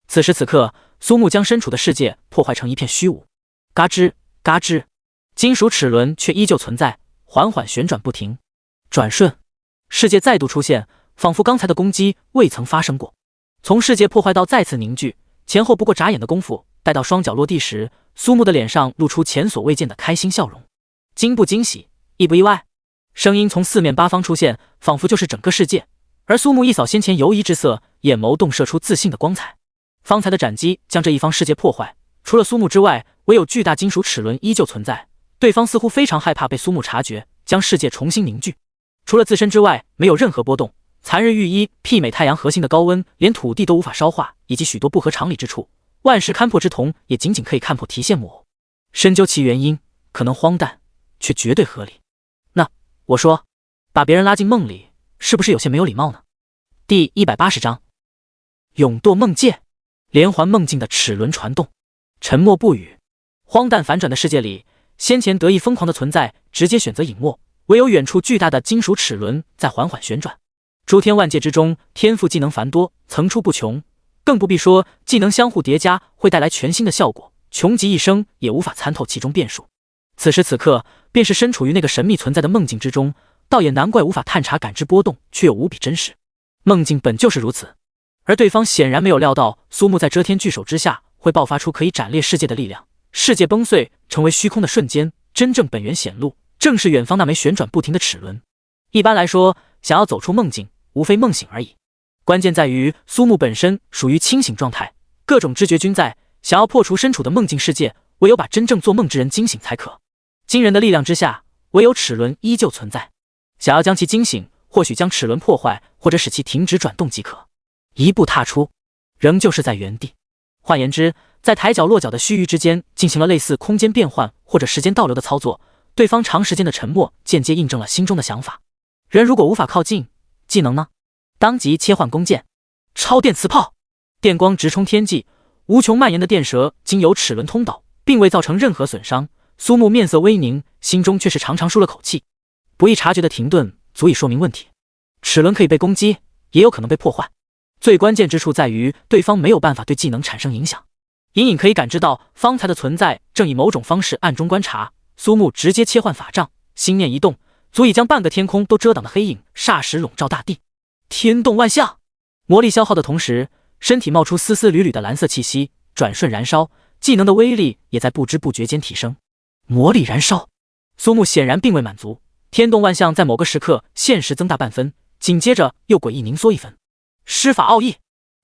此时此刻，苏木将身处的世界破坏成一片虚无。嘎吱嘎吱，金属齿轮却依旧存在，缓缓旋转不停。转瞬，世界再度出现，仿佛刚才的攻击未曾发生过。从世界破坏到再次凝聚，前后不过眨眼的功夫。待到双脚落地时，苏木的脸上露出前所未见的开心笑容。惊不惊喜，意不意外？声音从四面八方出现，仿佛就是整个世界。而苏木一扫先前犹疑之色，眼眸洞射出自信的光彩。方才的斩击将这一方世界破坏，除了苏木之外，唯有巨大金属齿轮依旧存在。对方似乎非常害怕被苏木察觉，将世界重新凝聚。除了自身之外，没有任何波动。残日御衣媲美太阳核心的高温，连土地都无法烧化，以及许多不合常理之处。万事看破之瞳，也仅仅可以看破提线木偶。深究其原因，可能荒诞，却绝对合理。那我说，把别人拉进梦里，是不是有些没有礼貌呢？第180章，永堕梦界。连环梦境的齿轮传动，沉默不语。荒诞反转的世界里，先前得意疯狂的存在直接选择隐没，唯有远处巨大的金属齿轮在缓缓旋转。诸天万界之中，天赋技能繁多，层出不穷，更不必说技能相互叠加会带来全新的效果，穷极一生也无法参透其中变数。此时此刻，便是身处于那个神秘存在的梦境之中，倒也难怪无法探查感知波动，却又无比真实。梦境本就是如此，而对方显然没有料到苏木在遮天巨手之下会爆发出可以斩裂世界的力量，世界崩碎成为虚空的瞬间，真正本源显露，正是远方那枚旋转不停的齿轮。一般来说，想要走出梦境，无非梦醒而已。关键在于苏木本身属于清醒状态，各种知觉均在，想要破除身处的梦境世界，唯有把真正做梦之人惊醒才可。惊人的力量之下，唯有齿轮依旧存在。想要将其惊醒，或许将齿轮破坏，或者使其停止转动即可。一步踏出，仍旧是在原地。换言之，在抬脚落脚的须臾之间，进行了类似空间变换或者时间倒流的操作。对方长时间的沉默，间接印证了心中的想法。人如果无法靠近，技能呢？当即切换弓箭，超电磁炮，电光直冲天际，无穷蔓延的电蛇经由齿轮通导，并未造成任何损伤。苏木面色微凝，心中却是长长舒了口气。不易察觉的停顿足以说明问题。齿轮可以被攻击，也有可能被破坏。最关键之处在于，对方没有办法对技能产生影响。隐隐可以感知到方才的存在正以某种方式暗中观察。苏木直接切换法杖，心念一动，足以将半个天空都遮挡的黑影霎时笼罩大地。天动万象，魔力消耗的同时，身体冒出丝丝缕缕的蓝色气息，转瞬燃烧，技能的威力也在不知不觉间提升。魔力燃烧，苏木显然并未满足，天动万象在某个时刻限时增大半分，紧接着又诡异凝缩1分。施法奥义，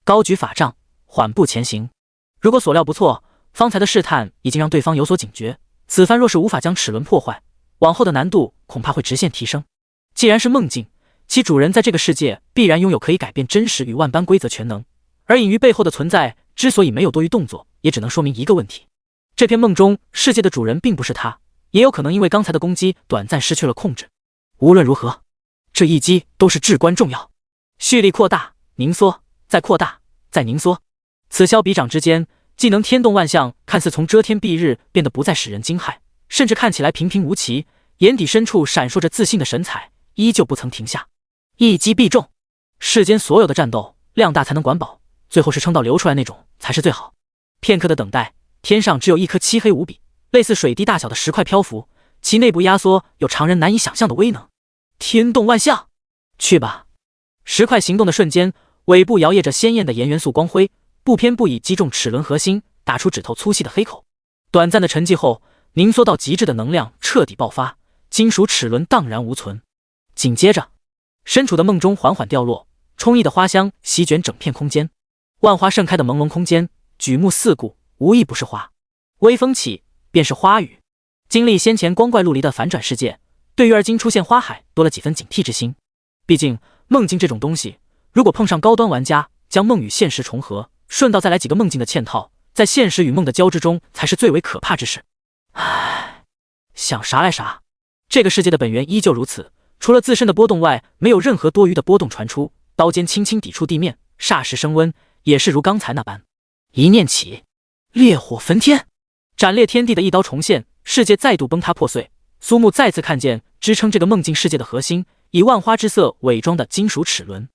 高举法杖，缓步前行。如果所料不错，方才的试探已经让对方有所警觉，此番若是无法将齿轮破坏，往后的难度恐怕会直线提升。既然是梦境，其主人在这个世界必然拥有可以改变真实与万般规则全能，而隐于背后的存在之所以没有多余动作，也只能说明一个问题：这片梦中世界的主人并不是他，也有可能因为刚才的攻击短暂失去了控制。无论如何，这一击都是至关重要。蓄力扩大，凝缩，再扩大，再凝缩，此消彼长之间，技能天动万象看似从遮天蔽日变得不再使人惊骇，甚至看起来平平无奇，眼底深处闪烁着自信的神采，依旧不曾停下。一击必中，世间所有的战斗，量大才能管饱，最后是撑到流出来那种才是最好。片刻的等待，天上只有一颗漆黑无比、类似水滴大小的石块漂浮，其内部压缩有常人难以想象的威能。天动万象，去吧！石块行动的瞬间，尾部摇曳着鲜艳的盐元素光辉，不偏不倚击中齿轮核心，打出指头粗细的黑口。短暂的沉寂后，凝缩到极致的能量彻底爆发，金属齿轮荡然无存。紧接着，身处的梦中缓缓掉落，充溢的花香席卷整片空间。万花盛开的朦胧空间，举目四顾，无一不是花。微风起，便是花雨。经历先前光怪陆离的反转世界，对于而今出现花海多了几分警惕之心。毕竟梦境这种东西，如果碰上高端玩家将梦与现实重合，顺道再来几个梦境的嵌套，在现实与梦的交织中才是最为可怕之事。唉，想啥来啥。这个世界的本源依旧如此，除了自身的波动外，没有任何多余的波动传出。刀尖轻轻抵触地面，霎时升温，也是如刚才那般。一念起，烈火焚天，斩裂天地的一刀重现，世界再度崩塌破碎。苏木再次看见支撑这个梦境世界的核心，以万花之色伪装的金属齿轮。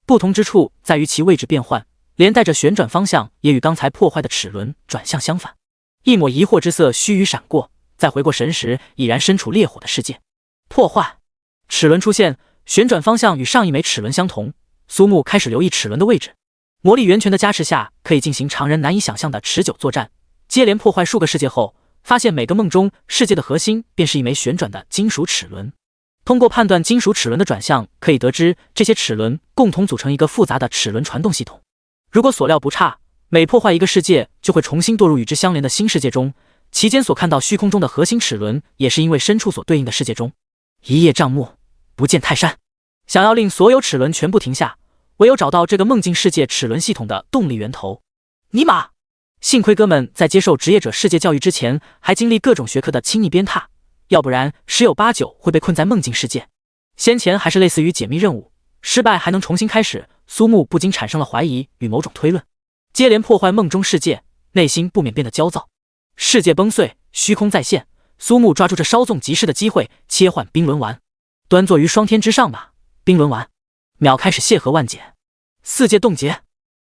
不同之处在于其位置变换，连带着旋转方向也与刚才破坏的齿轮转向相反。一抹疑惑之色须臾闪过，再回过神时，已然身处烈火的世界。破坏，齿轮出现，旋转方向与上一枚齿轮相同。苏木开始留意齿轮的位置，魔力源泉的加持下，可以进行常人难以想象的持久作战。接连破坏数个世界后，发现每个梦中世界的核心便是一枚旋转的金属齿轮。通过判断金属齿轮的转向，可以得知这些齿轮共同组成一个复杂的齿轮传动系统。如果所料不差，每破坏一个世界，就会重新堕入与之相连的新世界中。其间所看到虚空中的核心齿轮，也是因为身处所对应的世界中。一叶障目，不见泰山。想要令所有齿轮全部停下，唯有找到这个梦境世界齿轮系统的动力源头。尼玛！幸亏哥们在接受职业者世界教育之前，还经历各种学科的亲昵鞭挞，要不然十有八九会被困在梦境世界。先前还是类似于解密任务，失败还能重新开始，苏木不禁产生了怀疑与某种推论。接连破坏梦中世界，内心不免变得焦躁。世界崩碎，虚空再现，苏木抓住这稍纵即逝的机会，切换冰轮丸。端坐于双天之上吧，冰轮丸。秒开始谢河万解。四界冻结。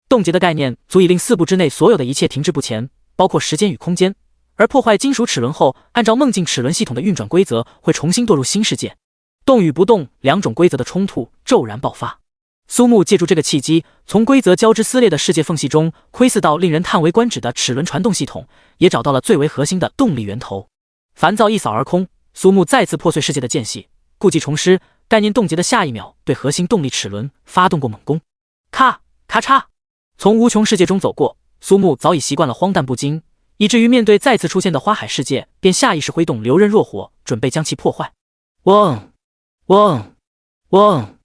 冻结的概念足以令4步之内所有的一切停滞不前，包括时间与空间。而破坏金属齿轮后，按照梦境齿轮系统的运转规则，会重新堕入新世界。动与不动两种规则的冲突骤然爆发。苏木借助这个契机，从规则交织撕裂的世界缝隙中窥伺到令人叹为观止的齿轮传动系统，也找到了最为核心的动力源头。烦躁一扫而空，苏木再次破碎世界的间隙，故技重施，概念冻结的下一秒，对核心动力齿轮发动过猛攻。咔咔嚓，从无穷世界中走过，苏木早已习惯了荒诞不经，以至于面对再次出现的花海世界，便下意识挥动流刃若火，准备将其破坏。嗡嗡嗡！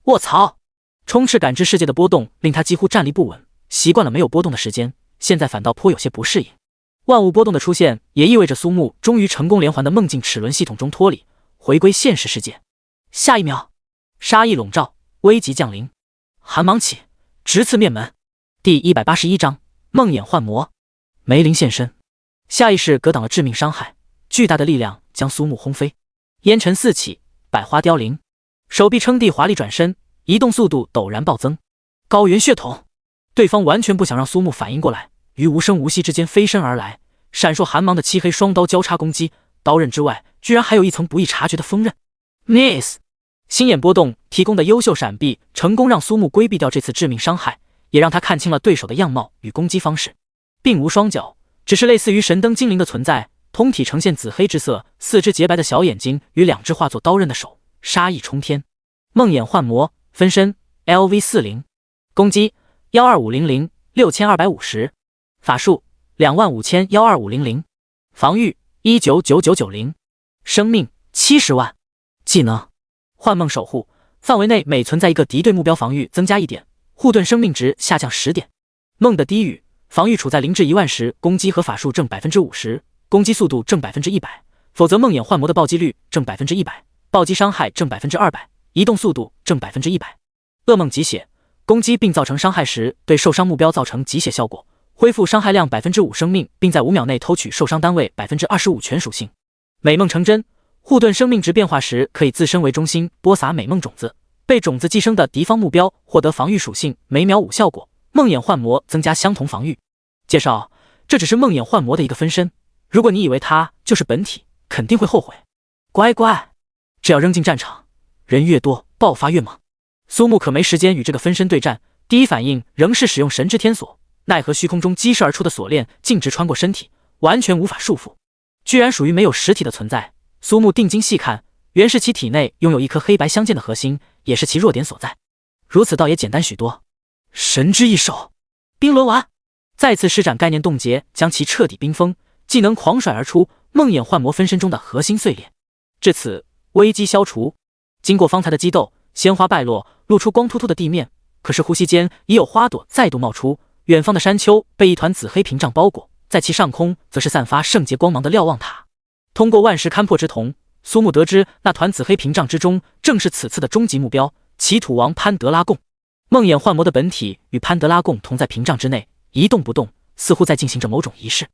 卧槽！充斥感知世界的波动令他几乎站立不稳，习惯了没有波动的时间，现在反倒颇有些不适应。万物波动的出现，也意味着苏木终于成功连环的梦境齿轮系统中脱离，回归现实世界。下一秒，杀意笼罩，危急降临。寒芒起，直刺面门。第181章梦魇幻魔。梅林现身，下意识格挡了致命伤害，巨大的力量将苏木轰飞，烟尘四起，百花凋零。手臂撑地华丽转身，移动速度陡然暴增。高原血统，对方完全不想让苏木反应过来，于无声无息之间飞身而来，闪烁寒芒的漆黑双刀交叉攻击，刀刃之外居然还有一层不易察觉的锋刃。Nice！ 心眼波动提供的优秀闪避，成功让苏木规避掉这次致命伤害，也让他看清了对手的样貌与攻击方式。并无双脚，只是类似于神灯精灵的存在，通体呈现紫黑之色，四只洁白的小眼睛与两只化作刀刃的手，杀意冲天。梦魇幻魔分身 LV40， 攻击12500 6250，法术25000 12500，防御1999990，生命70万。技能幻梦守护，范围内每存在一个敌对目标防御增加1点，护盾生命值下降10点。梦的低语，防御处在0至1万时，攻击和法术正 50%， 攻击速度正 100%， 否则梦魇幻魔的暴击率正 100%， 暴击伤害正 200%， 移动速度正 100%。 噩梦集血，攻击并造成伤害时，对受伤目标造成集血效果，恢复伤害量 5% 生命，并在5秒内偷取受伤单位 25% 全属性。美梦成真，护盾生命值变化时，可以自身为中心播撒美梦种子，被种子寄生的敌方目标获得防御属性每秒5效果，梦魇幻魔增加相同防御。介绍：这只是梦魇幻魔的一个分身，如果你以为它就是本体，肯定会后悔。乖乖，只要扔进战场，人越多爆发越猛。苏木可没时间与这个分身对战，第一反应仍是使用神之天锁，奈何虚空中激射而出的锁链径直穿过身体，完全无法束缚。居然属于没有实体的存在，苏木定睛细看，原是其体内拥有一颗黑白相间的核心，也是其弱点所在。如此倒也简单许多。神之一手，冰轮丸，再次施展概念冻结，将其彻底冰封。技能狂甩而出，梦魇幻魔分身中的核心碎裂。至此，危机消除。经过方才的激斗，鲜花败落，露出光秃秃的地面。可是呼吸间已有花朵再度冒出，远方的山丘被一团紫黑屏障包裹，在其上空则是散发圣洁光芒的瞭望塔。通过万石勘破之瞳，苏木得知那团紫黑屏障之中正是此次的终极目标——祈土王潘德拉贡。梦魇幻魔的本体与潘德拉贡同在屏障之内，一动不动，似乎在进行着某种仪式。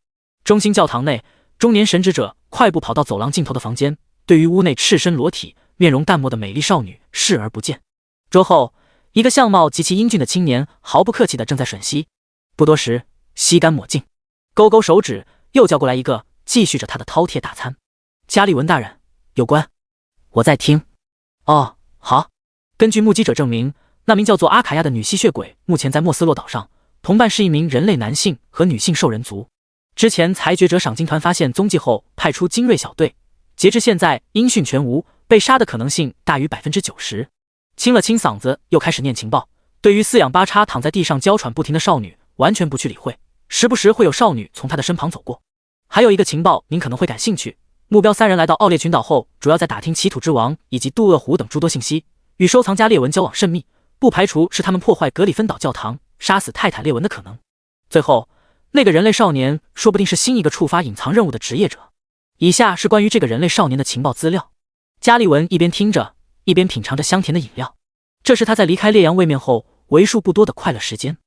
中心教堂内，中年神职者快步跑到走廊尽头的房间，对于屋内赤身裸体、面容淡漠的美丽少女视而不见。桌后，一个相貌极其英俊的青年毫不客气地正在吮吸。不多时，吸干抹净，勾勾手指，又叫过来一个，继续着他的饕餮大餐。加利文大人，有关。我在听。哦，好。根据目击者证明，那名叫做阿卡亚的女吸血鬼目前在莫斯洛岛上，同伴是一名人类男性和女性兽人族。之前裁决者赏金团发现踪迹后，派出精锐小队，截至现在音讯全无，被杀的可能性大于90%。清了清嗓子，又开始念情报。对于四仰八叉躺在地上娇喘不停的少女，完全不去理会，时不时会有少女从他的身旁走过。还有一个情报您可能会感兴趣，目标3人来到奥列群岛后，主要在打听祈土之王以及渡厄湖等诸多信息，与收藏家列文交往甚密，不排除是他们破坏格里芬岛教堂，杀死泰坦列文的可能。最后，那个人类少年说不定是新一个触发隐藏任务的职业者。以下是关于这个人类少年的情报资料。加利文一边听着，一边品尝着香甜的饮料，这是他在离开烈阳位面后为数不多的快乐时间。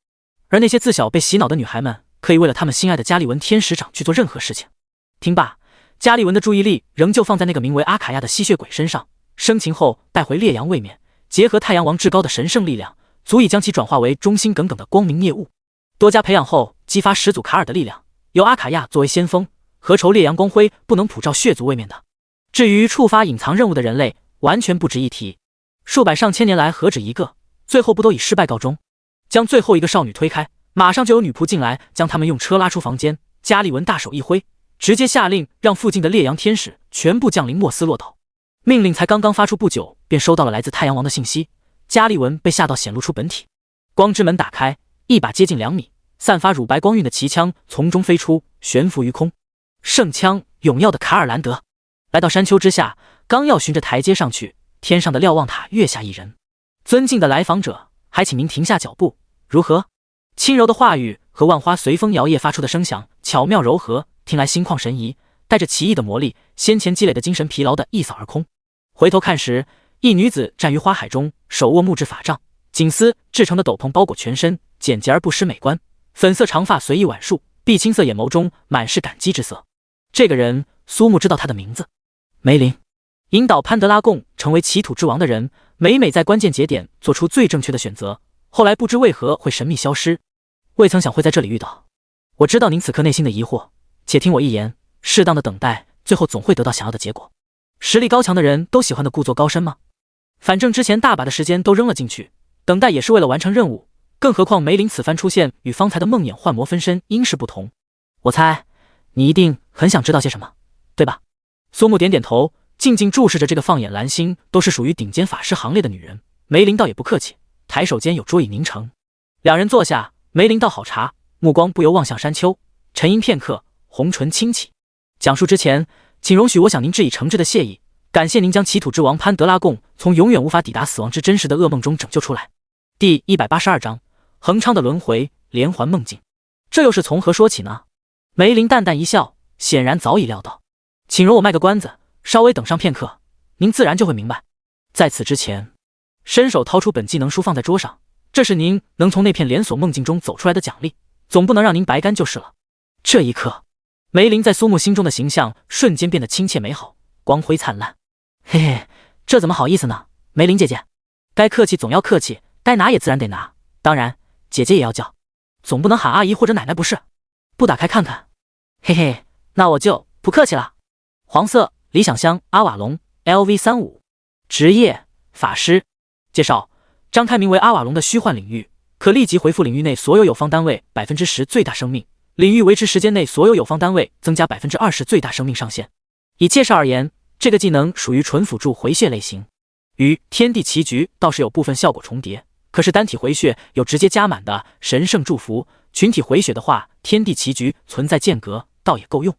而那些自小被洗脑的女孩们，可以为了他们心爱的加利文天使长去做任何事情。听罢，加利文的注意力仍旧放在那个名为阿卡亚的吸血鬼身上，生擒后带回烈阳位面，结合太阳王至高的神圣力量，足以将其转化为忠心耿耿的光明孽物。多加培养后，激发始祖卡尔的力量，由阿卡亚作为先锋，何愁烈阳光辉不能普照血族位面的？至于触发隐藏任务的人类，完全不值一提，数百上千年来何止一个，最后不都以失败告终？将最后一个少女推开，马上就有女仆进来，将他们用车拉出房间。加利文大手一挥，直接下令让附近的烈阳天使全部降临莫斯洛岛。命令才刚刚发出不久，便收到了来自太阳王的信息。加利文被吓到显露出本体，光之门打开，一把接近2米、散发乳白光晕的旗枪从中飞出，悬浮于空。圣枪，永耀的卡尔兰德。来到山丘之下，刚要循着台阶上去，天上的瞭望塔跃下一人。尊敬的来访者，还请您停下脚步，如何？轻柔的话语和万花随风摇曳发出的声响巧妙柔和，听来心旷神怡，带着奇异的魔力，先前积累的精神疲劳的一扫而空。回头看时，一女子站于花海中，手握木质法杖，锦丝制成的斗篷包裹全身，简洁而不失美观。粉色长发随意挽束，碧青色眼眸中满是感激之色。这个人，苏木知道他的名字，梅林。引导潘德拉贡成为祈土之王的人，每每在关键节点做出最正确的选择，后来不知为何会神秘消失，未曾想会在这里遇到。我知道您此刻内心的疑惑，且听我一言，适当的等待，最后总会得到想要的结果。实力高强的人都喜欢的故作高深吗？反正之前大把的时间都扔了进去，等待也是为了完成任务，更何况梅林此番出现与方才的梦魇幻魔分身因事不同。我猜你一定很想知道些什么，对吧？苏木点点头，静静注视着这个放眼蓝星都是属于顶尖法师行列的女人。梅林倒也不客气，抬手间有桌椅凝成，两人坐下，梅林倒好茶，目光不由望向山丘，沉吟片刻，红唇轻启。讲述之前，请容许我向您致以诚挚的谢意，感谢您将祈土之王潘德拉贡从永远无法抵达死亡之真实的噩梦中拯救出来。第182章，恒昌的轮回，连环梦境。这又是从何说起呢？梅林淡淡一笑，显然早已料到。请容我卖个关子，稍微等上片刻，您自然就会明白。在此之前，伸手掏出本技能书放在桌上，这是您能从那片连锁梦境中走出来的奖励，总不能让您白干就是了。这一刻，梅林在苏木心中的形象瞬间变得亲切美好，光辉灿烂。嘿嘿，这怎么好意思呢，梅林姐姐。该客气总要客气，该拿也自然得拿，当然姐姐也要叫，总不能喊阿姨或者奶奶不是？不打开看看？嘿嘿，那我就不客气了。黄色理想乡阿瓦隆 LV35，职业法师。介绍：张开名为阿瓦隆的虚幻领域，可立即回复领域内所有有方单位 10% 最大生命，领域维持时间内所有有方单位增加 20% 最大生命上限。以介绍而言，这个技能属于纯辅助回血类型，与天地奇局倒是有部分效果重叠，可是单体回血有直接加满的神圣祝福，群体回血的话，天地奇局存在间隔倒也够用。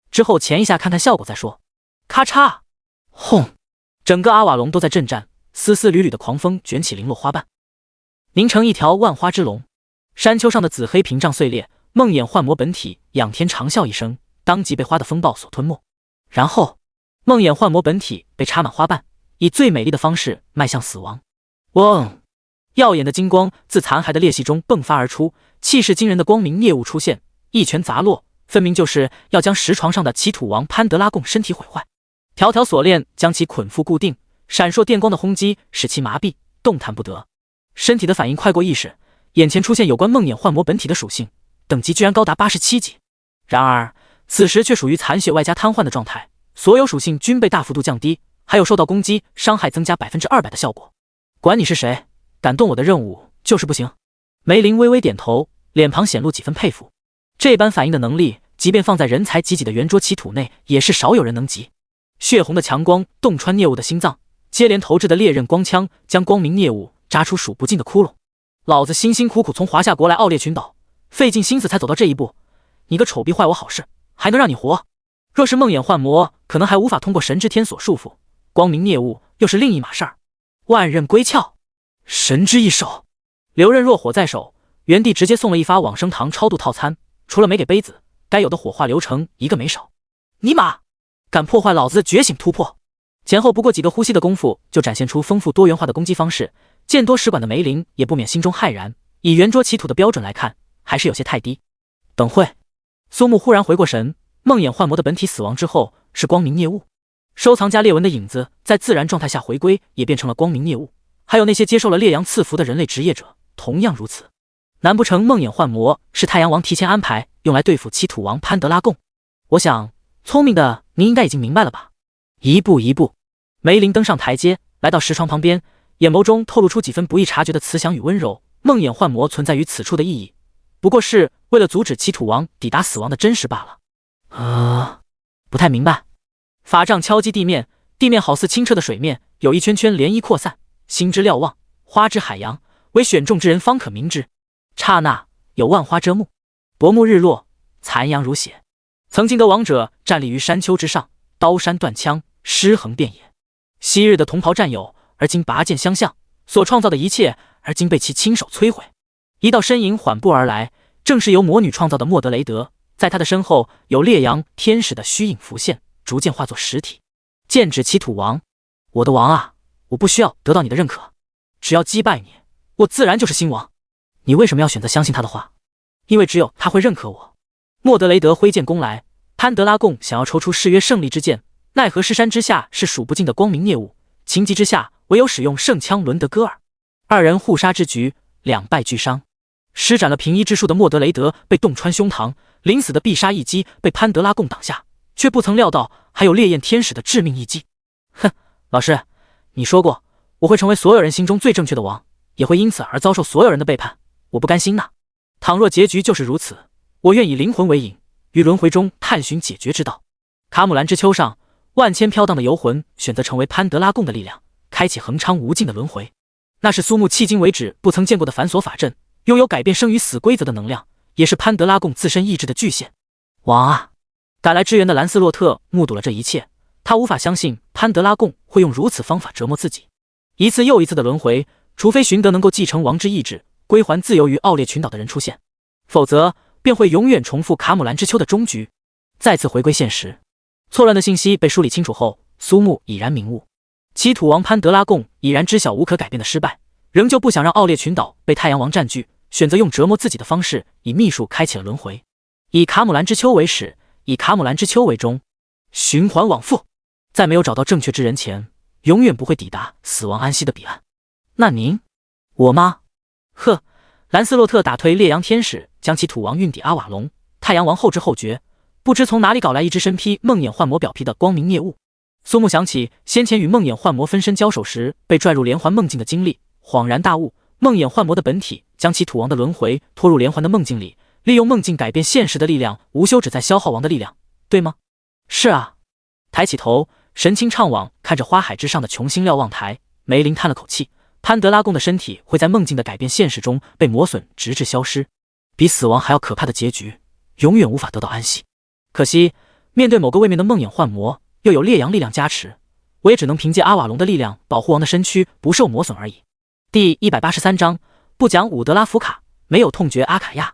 之后前一下看看效果再说。咔嚓，轰！整个阿瓦隆都在震颤，丝丝缕缕的狂风卷起零落花瓣，凝成一条万花之龙。山丘上的紫黑屏障碎裂，梦魇幻魔本体仰天长啸一声，当即被花的风暴所吞没。然后梦魇幻魔本体被插满花瓣，以最美丽的方式迈向死亡。嗡！耀眼的金光自残骸的裂隙中迸发而出，气势惊人的光明孽物出现，一拳砸落，分明就是要将石床上的祈土王潘德拉贡身体毁坏。条条锁链将其捆缚固定，闪烁电光的轰击使其麻痹，动弹不得。身体的反应快过意识，眼前出现有关梦魇幻魔本体的属性，等级居然高达87级。然而此时却属于残血外加瘫痪的状态，所有属性均被大幅度降低，还有受到攻击伤害增加 200% 的效果。管你是谁，敢动我的任务就是不行。梅林微微点头，脸庞显露几分佩服。这般反应的能力，即便放在人才济济的圆桌祈土内，也是少有人能及。血红的强光洞穿孽物的心脏，接连投掷的烈刃光枪将光明孽物扎出数不尽的窟窿。老子辛辛苦苦从华夏国来奥列群岛，费尽心思才走到这一步，你个丑逼坏我好事，还能让你活？若是梦魇幻魔，可能还无法通过神之天所束缚，光明孽物又是另一码事儿。万刃归鞘，神之一手，留刃若火在手，原地直接送了一发往生堂超度套餐，除了没给杯子，该有的火化流程一个没少。尼玛，敢破坏老子的觉醒突破！前后不过几个呼吸的功夫，就展现出丰富多元化的攻击方式，见多识广的梅林也不免心中骇然。以圆桌祈土的标准来看，还是有些太低。等会，苏木忽然回过神，梦魇幻魔的本体死亡之后是光明孽物，收藏家裂纹的影子在自然状态下回归，也变成了光明孽物。还有那些接受了烈阳赐福的人类职业者，同样如此。难不成梦魇幻魔是太阳王提前安排用来对付七土王潘德拉贡？我想，聪明的您应该已经明白了吧？一步一步，梅林登上台阶，来到石床旁边，眼眸中透露出几分不易察觉的慈祥与温柔。梦魇幻魔存在于此处的意义，不过是为了阻止七土王抵达死亡的真实罢了。不太明白。法杖敲击地面，地面好似清澈的水面，有一圈圈涟漪扩散。心之瞭望，花之海洋，唯选中之人方可明之。刹那，有万花遮目，薄暮日落，残阳如血。曾经的王者站立于山丘之上，刀山断枪，尸横遍野。昔日的同袍战友，而今拔剑相向，所创造的一切，而今被其亲手摧毁。一道身影缓步而来，正是由魔女创造的莫德雷德。在他的身后，有烈阳天使的虚影浮现，逐渐化作实体。剑指七土王，我的王啊，我不需要得到你的认可，只要击败你，我自然就是新王。你为什么要选择相信他的话？因为只有他会认可我。莫德雷德挥剑攻来，潘德拉贡想要抽出誓约胜利之剑，奈何尸山之下是数不尽的光明孽物，情急之下唯有使用圣枪伦德戈尔。二人互杀之局，两败俱伤。施展了平一之术的莫德雷德被洞穿胸膛，临死的必杀一击被潘德拉贡挡下，却不曾料到还有烈焰天使的致命一击。哼，老师，你说过我会成为所有人心中最正确的王，也会因此而遭受所有人的背叛，我不甘心呐。倘若结局就是如此，我愿以灵魂为引，于轮回中探寻解决之道。卡姆兰之丘上，万千飘荡的游魂选择成为潘德拉贡的力量，开启恒昌无尽的轮回。那是苏木迄今为止不曾见过的繁琐法阵，拥有改变生与死规则的能量，也是潘德拉贡自身意志的巨限。王啊！赶来支援的兰斯洛特目睹了这一切，他无法相信潘德拉贡会用如此方法折磨自己。一次又一次的轮回，除非寻得能够继承王之意志，归还自由于奥列群岛的人出现，否则便会永远重复卡姆兰之丘的终局，再次回归现实。错乱的信息被梳理清楚后，苏木已然明悟，七土王潘德拉贡已然知晓无可改变的失败，仍旧不想让奥列群岛被太阳王占据，选择用折磨自己的方式，以秘术开启了轮回，以卡姆兰之丘为始，以卡姆兰之丘为终，循环往复，在没有找到正确之人前，永远不会抵达死亡安息的彼岸。那您，我吗？呵，兰斯洛特打退烈阳天使，将其土王运抵阿瓦隆。太阳王后知后觉，不知从哪里搞来一只身披梦魇幻魔表皮的光明孽物。苏木想起先前与梦魇幻魔分身交手时被拽入连环梦境的经历，恍然大悟，梦魇幻魔的本体将其土王的轮回拖入连环的梦境里，利用梦境改变现实的力量，无休止在消耗王的力量，对吗？是啊。抬起头，神清怅惘看着花海之上的琼星瞭望台，梅林叹了口气，潘德拉贡的身体会在梦境的改变现实中被磨损直至消失，比死亡还要可怕的结局，永远无法得到安息。可惜面对某个位面的梦魇幻魔，又有烈阳力量加持，我也只能凭借阿瓦隆的力量保护王的身躯不受磨损而已。第183章，不讲伍德拉夫卡，没有痛绝阿卡亚。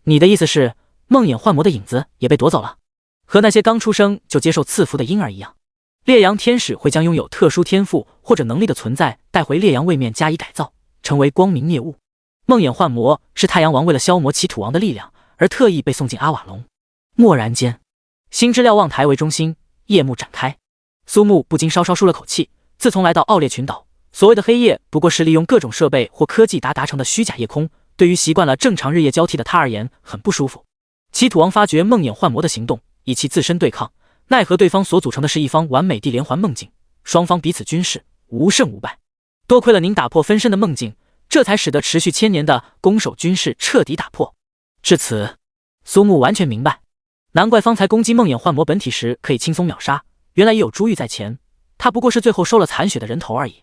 你的意思是梦魇幻魔的影子也被夺走了，和那些刚出生就接受赐福的婴儿一样，烈阳天使会将拥有特殊天赋或者能力的存在带回烈阳位面加以改造，成为光明孽物。梦魇幻魔是太阳王为了消磨其土王的力量而特意被送进阿瓦隆。蓦然间，星之瞭望台为中心，夜幕展开，苏木不禁稍稍舒了口气。自从来到奥列群岛，所谓的黑夜不过是利用各种设备或科技达成的虚假夜空，对于习惯了正常日夜交替的他而言很不舒服。其土王发觉梦魇幻魔的行动，以其自身对抗，奈何对方所组成的是一方完美地连环梦境，双方彼此均是无胜无败。多亏了您打破分身的梦境，这才使得持续1000年的攻守均势彻底打破。至此，苏木完全明白，难怪方才攻击梦魇幻魔本体时可以轻松秒杀，原来也有珠玉在前，他不过是最后收了残血的人头而已。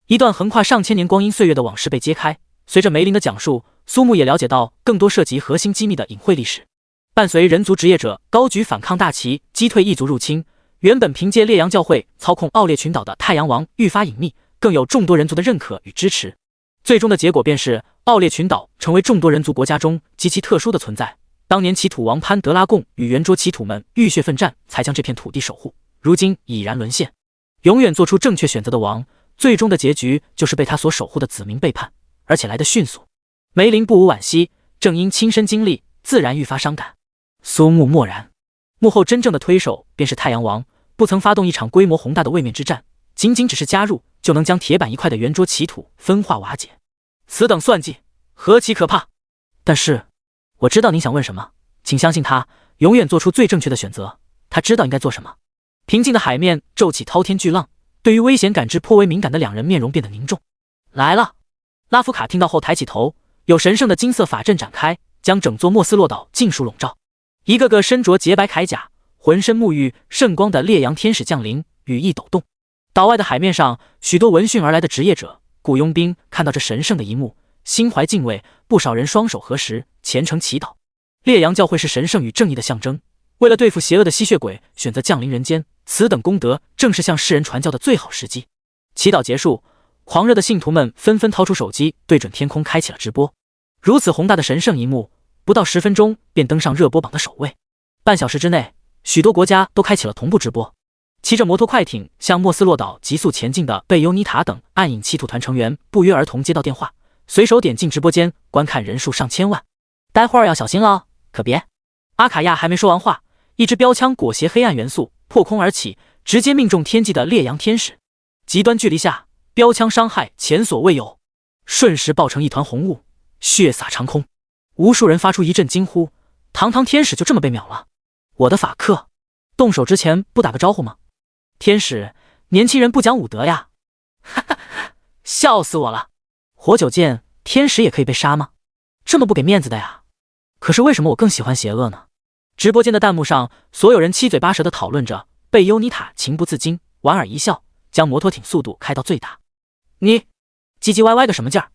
一段横跨上千年光阴岁月的往事被揭开，随着梅林的讲述，苏木也了解到更多涉及核心机密的隐晦历史。伴随人族职业者高举反抗大旗，击退异族入侵，原本凭借烈阳教会操控奥列群岛的太阳王愈发隐秘，更有众多人族的认可与支持。最终的结果便是奥列群岛成为众多人族国家中极其特殊的存在。当年其土王潘德拉贡与圆桌祈土们浴血奋战，才将这片土地守护，如今已然沦陷。永远做出正确选择的王，最终的结局就是被他所守护的子民背叛，而且来得迅速。梅林不无惋惜，正因亲身经历，自然愈发伤感。苏木默然，幕后真正的推手便是太阳王，不曾发动一场规模宏大的位面之战，仅仅只是加入就能将铁板一块的圆桌祈土分化瓦解，此等算计何其可怕！但是我知道您想问什么，请相信他永远做出最正确的选择，他知道应该做什么。平静的海面骤起滔天巨浪，对于危险感知颇为敏感的两人面容变得凝重。来了！拉夫卡听到后抬起头，有神圣的金色法阵展开，将整座莫斯洛岛尽数笼罩。一个个身着洁白铠甲，浑身沐浴圣光的烈阳天使降临，羽翼抖动。岛外的海面上，许多闻讯而来的职业者、雇佣兵看到这神圣的一幕，心怀敬畏，不少人双手合十，虔诚祈祷。烈阳教会是神圣与正义的象征，为了对付邪恶的吸血鬼，选择降临人间，此等功德正是向世人传教的最好时机。祈祷结束，狂热的信徒们纷纷掏出手机，对准天空开启了直播。如此宏大的神圣一幕，不到10分钟便登上热播榜的首位。半小时之内，许多国家都开启了同步直播。骑着摩托快艇向莫斯洛岛急速前进的贝尤尼塔等暗影祈土团成员不约而同接到电话，随手点进直播间，观看人数上千万。待会儿要小心了哦，可别！阿卡亚还没说完话，一支标枪裹挟黑暗元素破空而起，直接命中天际的烈阳天使。极端距离下，标枪伤害前所未有，瞬时爆成一团红雾，血洒长空。无数人发出一阵惊呼，堂堂天使就这么被秒了？我的法克，动手之前不打个招呼吗？天使，年轻人不讲武德呀！哈哈，笑死我了！活久见，天使也可以被杀吗？这么不给面子的呀！可是为什么我更喜欢邪恶呢？直播间的弹幕上，所有人七嘴八舌地讨论着，贝尤尼塔情不自禁，莞尔一笑，将摩托艇速度开到最大。你唧唧歪歪个什么劲儿？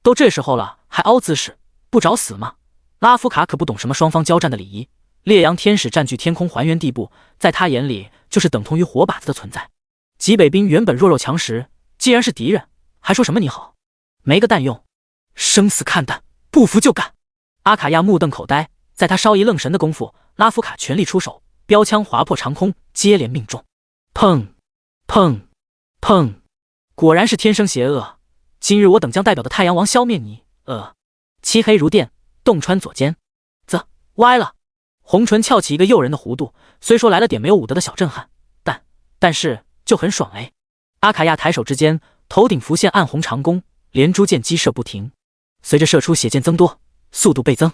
都这时候了，还凹姿势，不找死吗？拉夫卡可不懂什么双方交战的礼仪。烈阳天使占据天空还原地步，在他眼里就是等同于活靶子的存在。极北兵原本弱肉强食，既然是敌人，还说什么你好？没个蛋用，生死看淡，不服就干！阿卡亚目瞪口呆，在他稍一愣神的功夫，拉夫卡全力出手，标枪划破长空，接连命中。砰砰砰！果然是天生邪恶，今日我等将代表的太阳王消灭你！漆黑如电，洞穿左肩，歪了。红唇翘起一个诱人的弧度，虽说来了点没有武德的小震撼，但是就很爽哎！阿卡亚抬手之间，头顶浮现暗红长弓，连珠箭激射不停，随着射出血箭增多，速度倍增，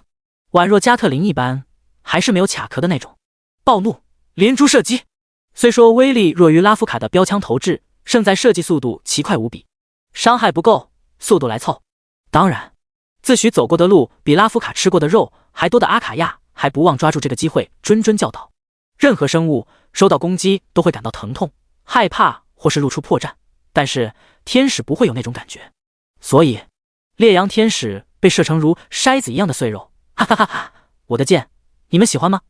宛若加特林一般，还是没有卡壳的那种。暴怒，连珠射击。虽说威力弱于拉夫卡的标枪投掷，胜在射击速度奇快无比，伤害不够，速度来凑。当然，自诩走过的路比拉夫卡吃过的肉还多的阿卡亚还不忘抓住这个机会谆谆教导：任何生物收到攻击都会感到疼痛、害怕或是露出破绽，但是天使不会有那种感觉。所以烈阳天使被射成如筛子一样的碎肉，哈哈哈哈！我的剑，你们喜欢吗？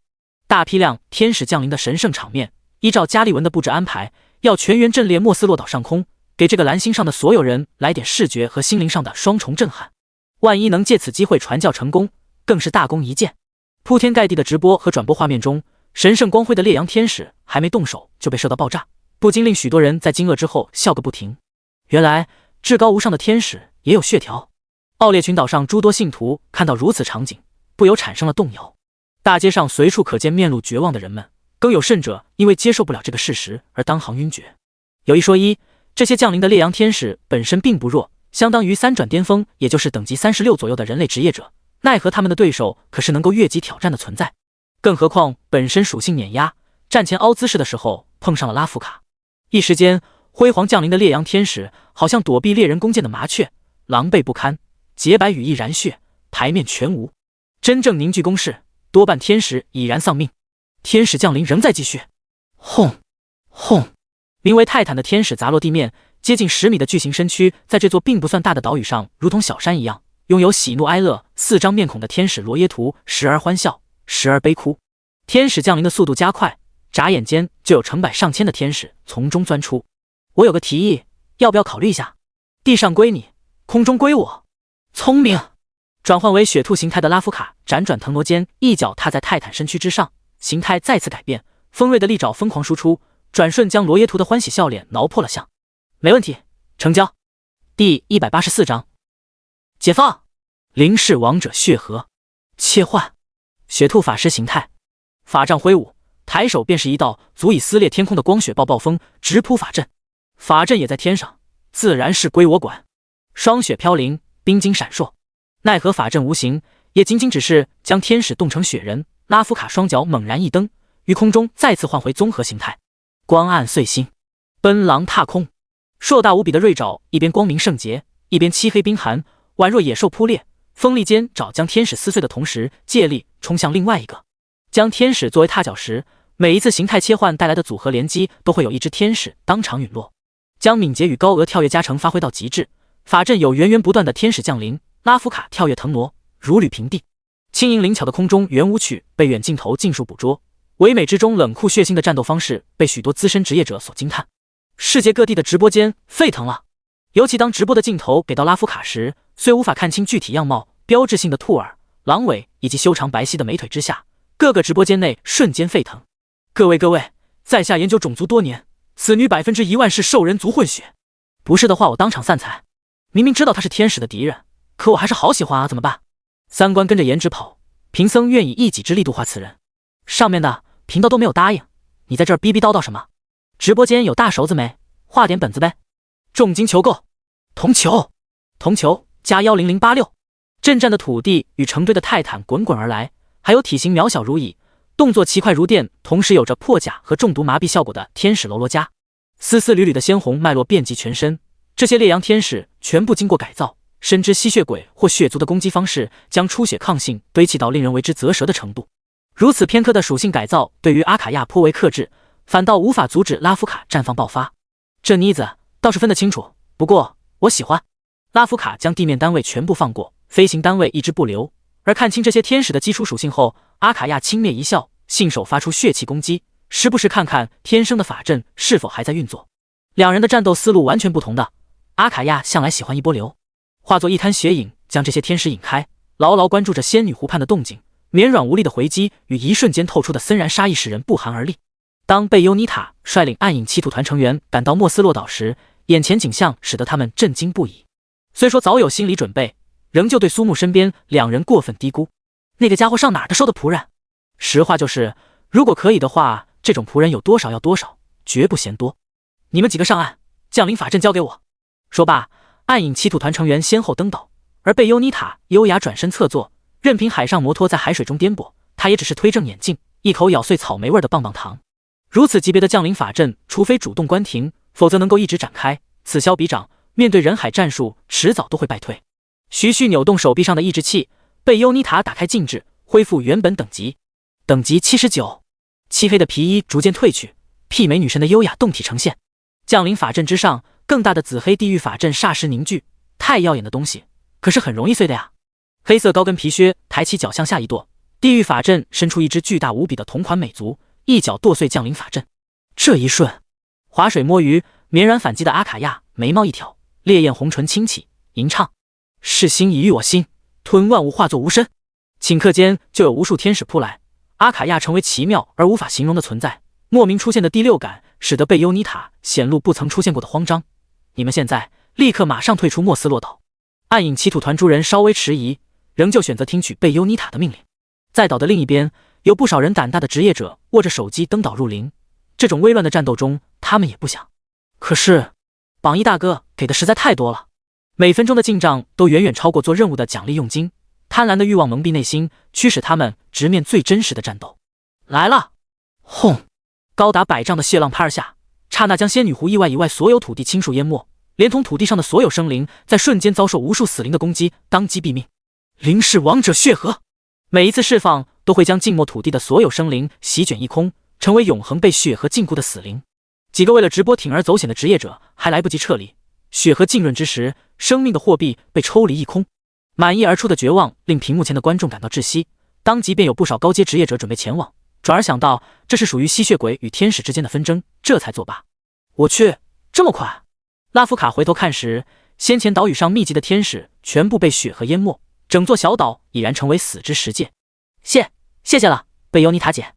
大批量天使降临的神圣场面，依照加利文的布置安排，要全员阵列莫斯洛岛上空，给这个蓝星上的所有人来点视觉和心灵上的双重震撼。万一能借此机会传教成功，更是大功一件。铺天盖地的直播和转播画面中，神圣光辉的烈阳天使还没动手就被射到爆炸，不禁令许多人在惊愕之后笑个不停。原来至高无上的天使也有血条。奥列群岛上诸多信徒看到如此场景，不由产生了动摇。大街上随处可见面露绝望的人们，更有甚者因为接受不了这个事实而当场晕厥。有一说一，这些降临的烈阳天使本身并不弱，相当于3转巅峰，也就是等级36左右的人类职业者，奈何他们的对手可是能够越级挑战的存在。更何况本身属性碾压，战前凹姿势的时候碰上了拉夫卡，一时间辉煌降临的烈阳天使好像躲避猎人弓箭的麻雀，狼狈不堪，洁白羽翼燃血，牌面全无。真正凝聚攻势，多半天使已然丧命。天使降临仍在继续，轰轰！名为泰坦的天使砸落地面，接近10米的巨型身躯在这座并不算大的岛屿上如同小山一样，拥有喜怒哀乐4张面孔的天使罗耶图时而欢笑，时而悲哭。天使降临的速度加快，眨眼间就有成百上千的天使从中钻出。我有个提议，要不要考虑一下？地上归你，空中归我。聪明！转换为雪兔形态的拉夫卡辗转腾挪间，一脚踏在泰坦身躯之上，形态再次改变，锋锐的利爪疯狂输出，转瞬将罗耶图的欢喜笑脸挠破了相。没问题，成交。第184章解放。灵视王者血河，切换雪兔法师形态，法杖挥舞，抬手便是一道足以撕裂天空的光雪暴风直扑法阵。法阵也在天上，自然是归我管。霜雪飘零，冰晶闪烁，奈何法阵无形，也仅仅只是将天使冻成雪人。拉夫卡双脚猛然一蹬，于空中再次换回综合形态。光暗碎星，奔狼踏空，硕大无比的锐爪一边光明圣洁，一边漆黑冰寒，宛若野兽扑猎。锋利尖爪将天使撕碎的同时，借力冲向另外一个，将天使作为踏脚石。每一次形态切换带来的组合连击，都会有一只天使当场陨落。将敏捷与高额跳跃加成发挥到极致，法阵有源源不断的天使降临，拉夫卡跳跃腾挪，如履平地。轻盈灵巧的空中圆舞曲被远镜头尽数捕捉，唯美之中冷酷血腥的战斗方式被许多资深职业者所惊叹。世界各地的直播间沸腾了，尤其当直播的镜头给到拉夫卡时，虽无法看清具体样貌，标志性的兔耳、狼尾以及修长白皙的美腿之下，各个直播间内瞬间沸腾。各位，在下研究种族多年，此女100%是兽人族混血，不是的话我当场散财。明明知道她是天使的敌人，可我还是好喜欢啊，怎么办？三观跟着颜值跑，贫僧愿以一己之力度化此人。上面的频道都没有答应，你在这儿逼逼叨叨什么？直播间有大手子没？画点本子呗。重金求购，铜球加10086。阵战的土地与成堆的泰坦滚滚而来，还有体型渺小如蚁，动作奇快如电，同时有着破甲和中毒麻痹效果的天使喽啰加。丝丝缕缕的鲜红脉络遍及全身，这些烈阳天使全部经过改造，深知吸血鬼或血族的攻击方式将出血抗性堆砌到令人为之啧舌的程度。如此偏科的属性改造对于阿卡亚颇为克制，反倒无法阻止拉夫卡绽放爆发。这妮子倒是分得清楚，不过我喜欢。拉夫卡将地面单位全部放过，飞行单位一只不留。而看清这些天使的基础属性后，阿卡亚轻蔑一笑，信手发出血气攻击，时不时看看天生的法阵是否还在运作。两人的战斗思路完全不同的，阿卡亚向来喜欢一波流，化作一滩血影将这些天使引开，牢牢关注着仙女湖畔的动静，绵软无力的回击与一瞬间透出的森然杀意使人不寒而栗。当贝尤妮塔率领暗影弃徒团成员赶到莫斯洛岛时，眼前景象使得他们震惊不已。虽说早有心理准备，仍旧对苏木身边两人过分低估。那个家伙上哪儿的收的仆人？实话就是，如果可以的话，这种仆人有多少要多少，绝不嫌多。你们几个上岸，降临法阵交给我。说罢，暗影七土团成员先后登岛，而贝优妮塔优雅转身侧坐，任凭海上摩托在海水中颠簸，他也只是推正眼镜，一口咬碎草莓味的棒棒糖。如此级别的降临法阵，除非主动关停，否则能够一直展开，此消彼长，面对人海战术，迟早都会败退。徐徐扭动手臂上的抑制器，贝优妮塔打开禁制，恢复原本等级，等级79。漆黑的皮衣逐渐褪去，媲美女神的优雅胴体呈现。降临法阵之上，更大的紫黑地狱法阵霎时凝聚，太耀眼的东西，可是很容易碎的呀。黑色高跟皮靴抬起脚向下一跺，地狱法阵伸出一只巨大无比的同款美足，一脚跺碎降临法阵。这一瞬，划水摸鱼、绵然反击的阿卡亚眉毛一挑，烈焰红唇轻启，吟唱：是心已喻我心，吞万物化作无身。顷刻间就有无数天使扑来，阿卡亚成为奇妙而无法形容的存在。莫名出现的第六感，使得贝优妮塔显露不曾出现过的慌张。你们现在立刻马上退出莫斯洛岛。暗影七土团诸人稍微迟疑，仍旧选择听取贝优妮塔的命令。在岛的另一边，有不少人胆大的职业者握着手机登岛入林。这种微乱的战斗中，他们也不想。可是榜一大哥给的实在太多了，每分钟的进账都远远超过做任务的奖励佣金。贪婪的欲望蒙蔽内心，驱使他们直面最真实的战斗。来了！轰！高达100丈的血浪拍而下，刹那将仙女湖以外所有土地倾数淹没，连同土地上的所有生灵在瞬间遭受无数死灵的攻击，当机毙命。灵式王者血河，每一次释放都会将浸没土地的所有生灵席卷一空，成为永恒被血河禁锢的死灵。几个为了直播铤而走险的职业者还来不及撤离，血河浸润之时，生命的货币被抽离一空。满溢而出的绝望令屏幕前的观众感到窒息，当即便有不少高阶职业者准备前往，转而想到这是属于吸血鬼与天使之间的纷争，这才作罢。我去，这么快！拉夫卡回头看时，先前岛屿上密集的天使全部被血河淹没，整座小岛已然成为死之石界。谢谢了，贝尤妮塔姐。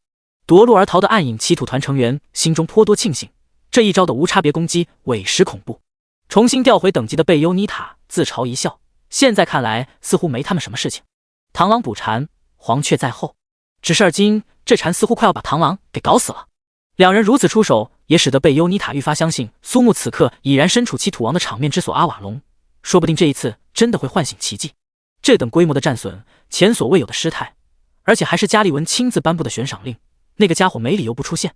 夺路而逃的暗影七土团成员心中颇多庆幸，这一招的无差别攻击委实恐怖。重新调回等级的贝尤妮塔自嘲一笑，现在看来似乎没他们什么事情。螳螂捕蝉，黄雀在后，只是而今这蝉似乎快要把螳螂给搞死了。两人如此出手，也使得贝尤妮塔愈发相信苏木此刻已然身处七土王的场面之所阿瓦隆，说不定这一次真的会唤醒奇迹。这等规模的战损，前所未有的失态，而且还是加利文亲自颁布的悬赏令，那个家伙没理由不出现。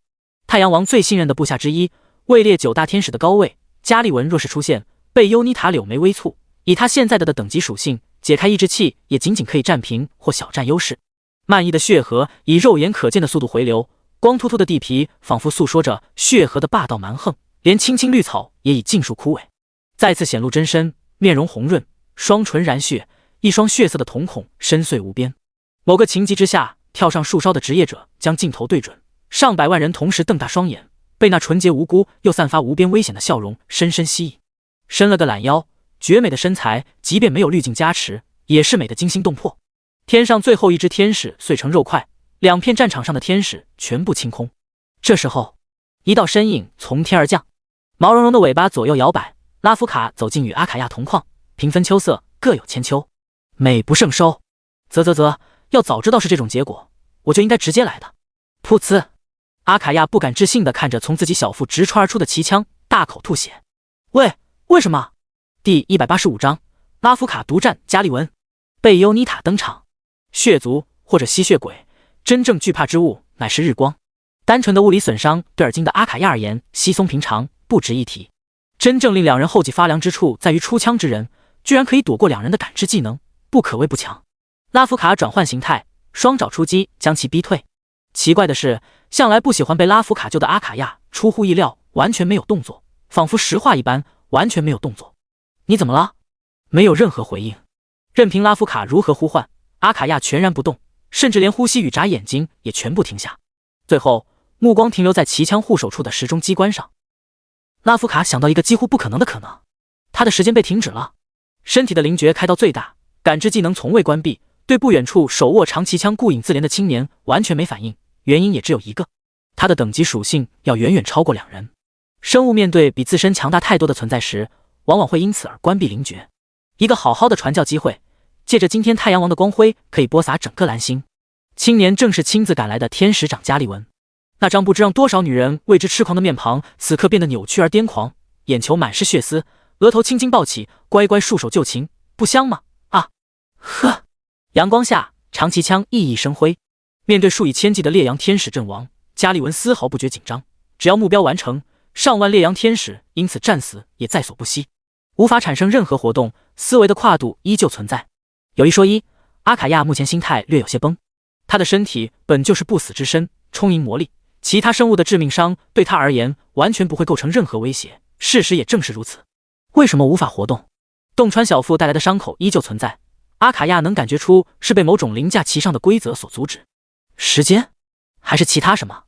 太阳王最信任的部下之一，位列9大天使的高位，加利文若是出现，贝尤妮塔柳眉微蹙，以他现在的等级属性，解开抑制器也仅仅可以占平或小占优势。漫溢的血河以肉眼可见的速度回流，光秃秃的地皮仿佛诉说着血河的霸道蛮横，连青青绿草也已尽数枯萎。再次显露真身，面容红润，双唇染血，一双血色的瞳孔深邃无边。某个情急之下，跳上树梢的职业者将镜头对准，上百万人同时瞪大双眼，被那纯洁无辜又散发无边危险的笑容深深吸引。伸了个懒腰，绝美的身材，即便没有滤镜加持，也是美得惊心动魄。天上最后一只天使碎成肉块，两片战场上的天使全部清空。这时候，一道身影从天而降，毛茸茸的尾巴左右摇摆。拉夫卡走近与阿卡亚同框，平分秋色，各有千秋，美不胜收。啧，要早知道是这种结果，我就应该直接来的。噗呲，阿卡亚不敢置信地看着从自己小腹直穿而出的奇枪，大口吐血。为什么？第185章，拉夫卡独占加利文。贝尤妮塔登场。血族或者吸血鬼，真正惧怕之物乃是日光。单纯的物理损伤对而今的阿卡亚而言稀松平常，不值一提。真正令两人后脊发凉之处在于出枪之人居然可以躲过两人的感知技能，不可谓不强。拉夫卡转换形态，双爪出击将其逼退。奇怪的是，向来不喜欢被拉夫卡救的阿卡亚出乎意料完全没有动作，仿佛石化一般完全没有动作。你怎么了？没有任何回应。任凭拉夫卡如何呼唤，阿卡亚全然不动，甚至连呼吸与眨眼睛也全部停下。最后目光停留在旗枪护手处的时钟机关上。拉夫卡想到一个几乎不可能的可能，他的时间被停止了。身体的灵觉开到最大，感知技能从未关闭，对不远处手握长旗枪顾影自怜的青年完全没反应。原因也只有一个，他的等级属性要远远超过两人。生物面对比自身强大太多的存在时，往往会因此而关闭灵觉。一个好好的传教机会，借着今天太阳王的光辉，可以播撒整个蓝星。青年正是亲自赶来的天使长加利文，那张不知让多少女人为之痴狂的面庞，此刻变得扭曲而癫狂，眼球满是血丝，额头青筋暴起，乖乖束手就擒，不香吗？啊，呵！阳光下，长旗枪熠熠生辉。面对数以千计的烈阳天使阵亡，加利文丝毫不觉紧张，只要目标完成，上万烈阳天使因此战死也在所不惜，无法产生任何活动，思维的跨度依旧存在。有一说一，阿卡亚目前心态略有些崩，他的身体本就是不死之身，充盈魔力，其他生物的致命伤对他而言完全不会构成任何威胁，事实也正是如此。为什么无法活动？洞穿小腹带来的伤口依旧存在，阿卡亚能感觉出是被某种凌驾其上的规则所阻止。时间？还是其他什么？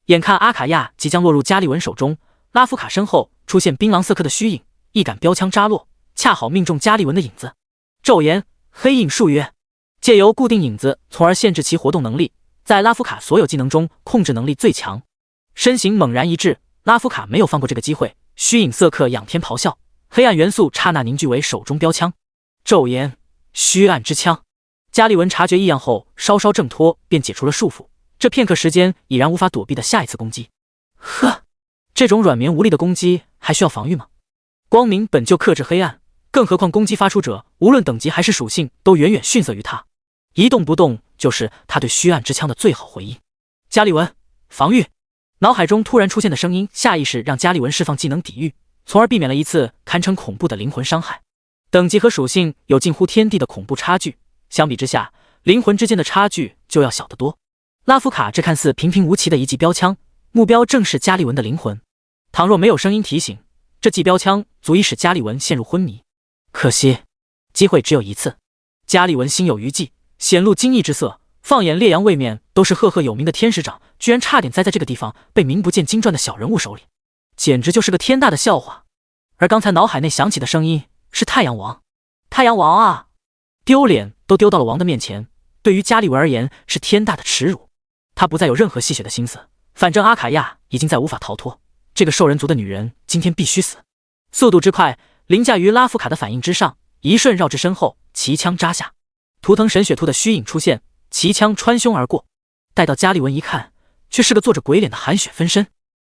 眼看阿卡亚即将落入加利文手中，拉夫卡身后出现槟榔色刻的虚影，一杆标枪扎落，恰好命中加利文的影子。骤言黑影术约，借由固定影子从而限制其活动能力，在拉夫卡所有技能中控制能力最强。身形猛然一滞，拉夫卡没有放过这个机会，虚影色刻仰天咆哮，黑暗元素刹那凝聚为手中标枪。骤言虚暗之枪。加利文察觉异样后，稍稍挣脱，便解除了束缚。这片刻时间已然无法躲避的下一次攻击。呵，这种软绵无力的攻击还需要防御吗？光明本就克制黑暗，更何况攻击发出者无论等级还是属性都远远逊色于他。一动不动就是他对虚暗之枪的最好回应。加利文，防御！脑海中突然出现的声音，下意识让加利文释放技能抵御，从而避免了一次堪称恐怖的灵魂伤害。等级和属性有近乎天地的恐怖差距，相比之下，灵魂之间的差距就要小得多。拉夫卡这看似平平无奇的一记标枪，目标正是加利文的灵魂。倘若没有声音提醒，这记标枪足以使加利文陷入昏迷。可惜，机会只有一次。加利文心有余悸，显露惊异之色。放眼烈阳位面，都是赫赫有名的天使长，居然差点栽在这个地方被名不见经传的小人物手里，简直就是个天大的笑话。而刚才脑海内响起的声音是太阳王。太阳王啊！丢脸都丢到了王的面前，对于加利文而言是天大的耻辱。他不再有任何戏谑的心思，反正阿卡亚已经再无法逃脱，这个兽人族的女人今天必须死。速度之快，凌驾于拉夫卡的反应之上，一瞬绕至身后，齐枪扎下。图腾神血兔的虚影出现，齐枪穿胸而过。待到加利文一看，却是个做着鬼脸的寒血分身。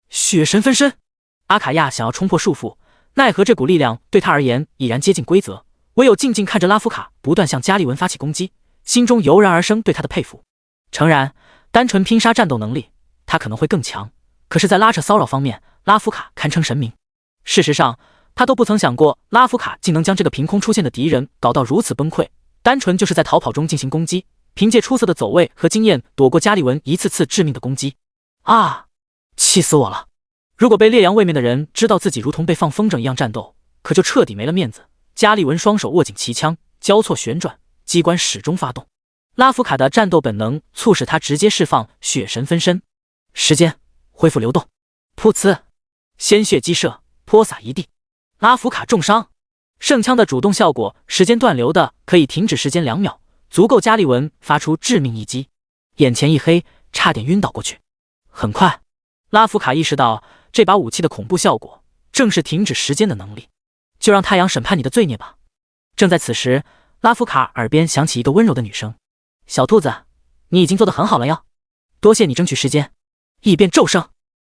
血神分身！阿卡亚想要冲破束缚，奈何这股力量对他而言已然接近规则，唯有静静看着拉夫卡不断向加利文发起攻击，心中油然而生对他的佩服。诚然，单纯拼杀战斗能力，他可能会更强，可是在拉扯骚扰方面，拉夫卡堪称神明。事实上，他都不曾想过拉夫卡竟能将这个凭空出现的敌人搞到如此崩溃，单纯就是在逃跑中进行攻击，凭借出色的走位和经验躲过加利文一次次致命的攻击。啊，气死我了！如果被烈阳位面的人知道自己如同被放风筝一样战斗，可就彻底没了面子。加利文双手握紧齐枪，交错旋转，机关始终发动。拉夫卡的战斗本能促使他直接释放血神分身。时间恢复流动，噗呲，鲜血激射，泼洒一地。拉夫卡重伤，圣枪的主动效果，时间断流的可以停止时间2秒，足够加利文发出致命一击。眼前一黑，差点晕倒过去。很快，拉夫卡意识到这把武器的恐怖效果正是停止时间的能力。就让太阳审判你的罪孽吧。正在此时，拉夫卡耳边响起一个温柔的女声：“小兔子，你已经做得很好了哟，多谢你争取时间。”异变骤生，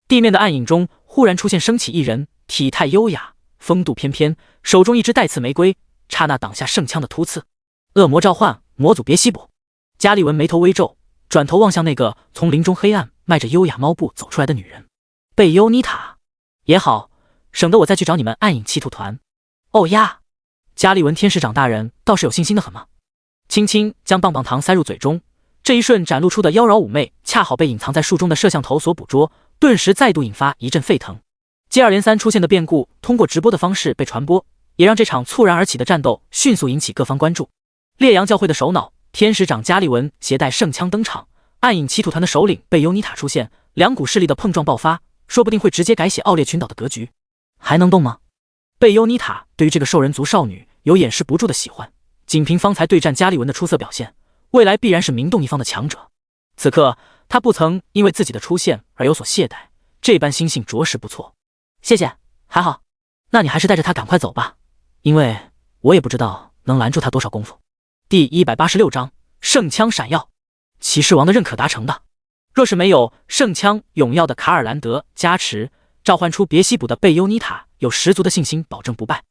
地面的暗影中忽然出现升起一人，体态优雅，风度翩翩，手中一支带刺玫瑰，刹那挡下圣枪的突刺。恶魔召唤，魔祖别西卜。加利文眉头微皱，转头望向那个从林中黑暗迈着优雅猫步走出来的女人。贝优妮塔也好，省得我再去找你们暗影弃兔团。哦呀，加利文天使长大人倒是有信心的很嘛。轻轻将棒棒糖塞入嘴中，这一瞬展露出的妖娆妩媚，恰好被隐藏在树中的摄像头所捕捉，顿时再度引发一阵沸腾。接二连三出现的变故通过直播的方式被传播，也让这场猝然而起的战斗迅速引起各方关注。烈阳教会的首脑天使长加利文携带圣枪登场，暗影骑兔团的首领贝尤妮塔出现，两股势力的碰撞爆发，说不定会直接改写奥列群岛的格局。还能动吗？贝尤妮塔对于这个兽人族少女有掩饰不住的喜欢，仅凭方才对战加利文的出色表现，未来必然是明洞一方的强者。此刻他不曾因为自己的出现而有所懈怠，这般心性着实不错。谢谢，还好。那你还是带着他赶快走吧，因为我也不知道能拦住他多少功夫。第186章圣枪闪耀，骑士王的认可达成的。若是没有圣枪永耀的卡尔兰德加持，召唤出别西卜的贝尤妮塔有十足的信心保证不败。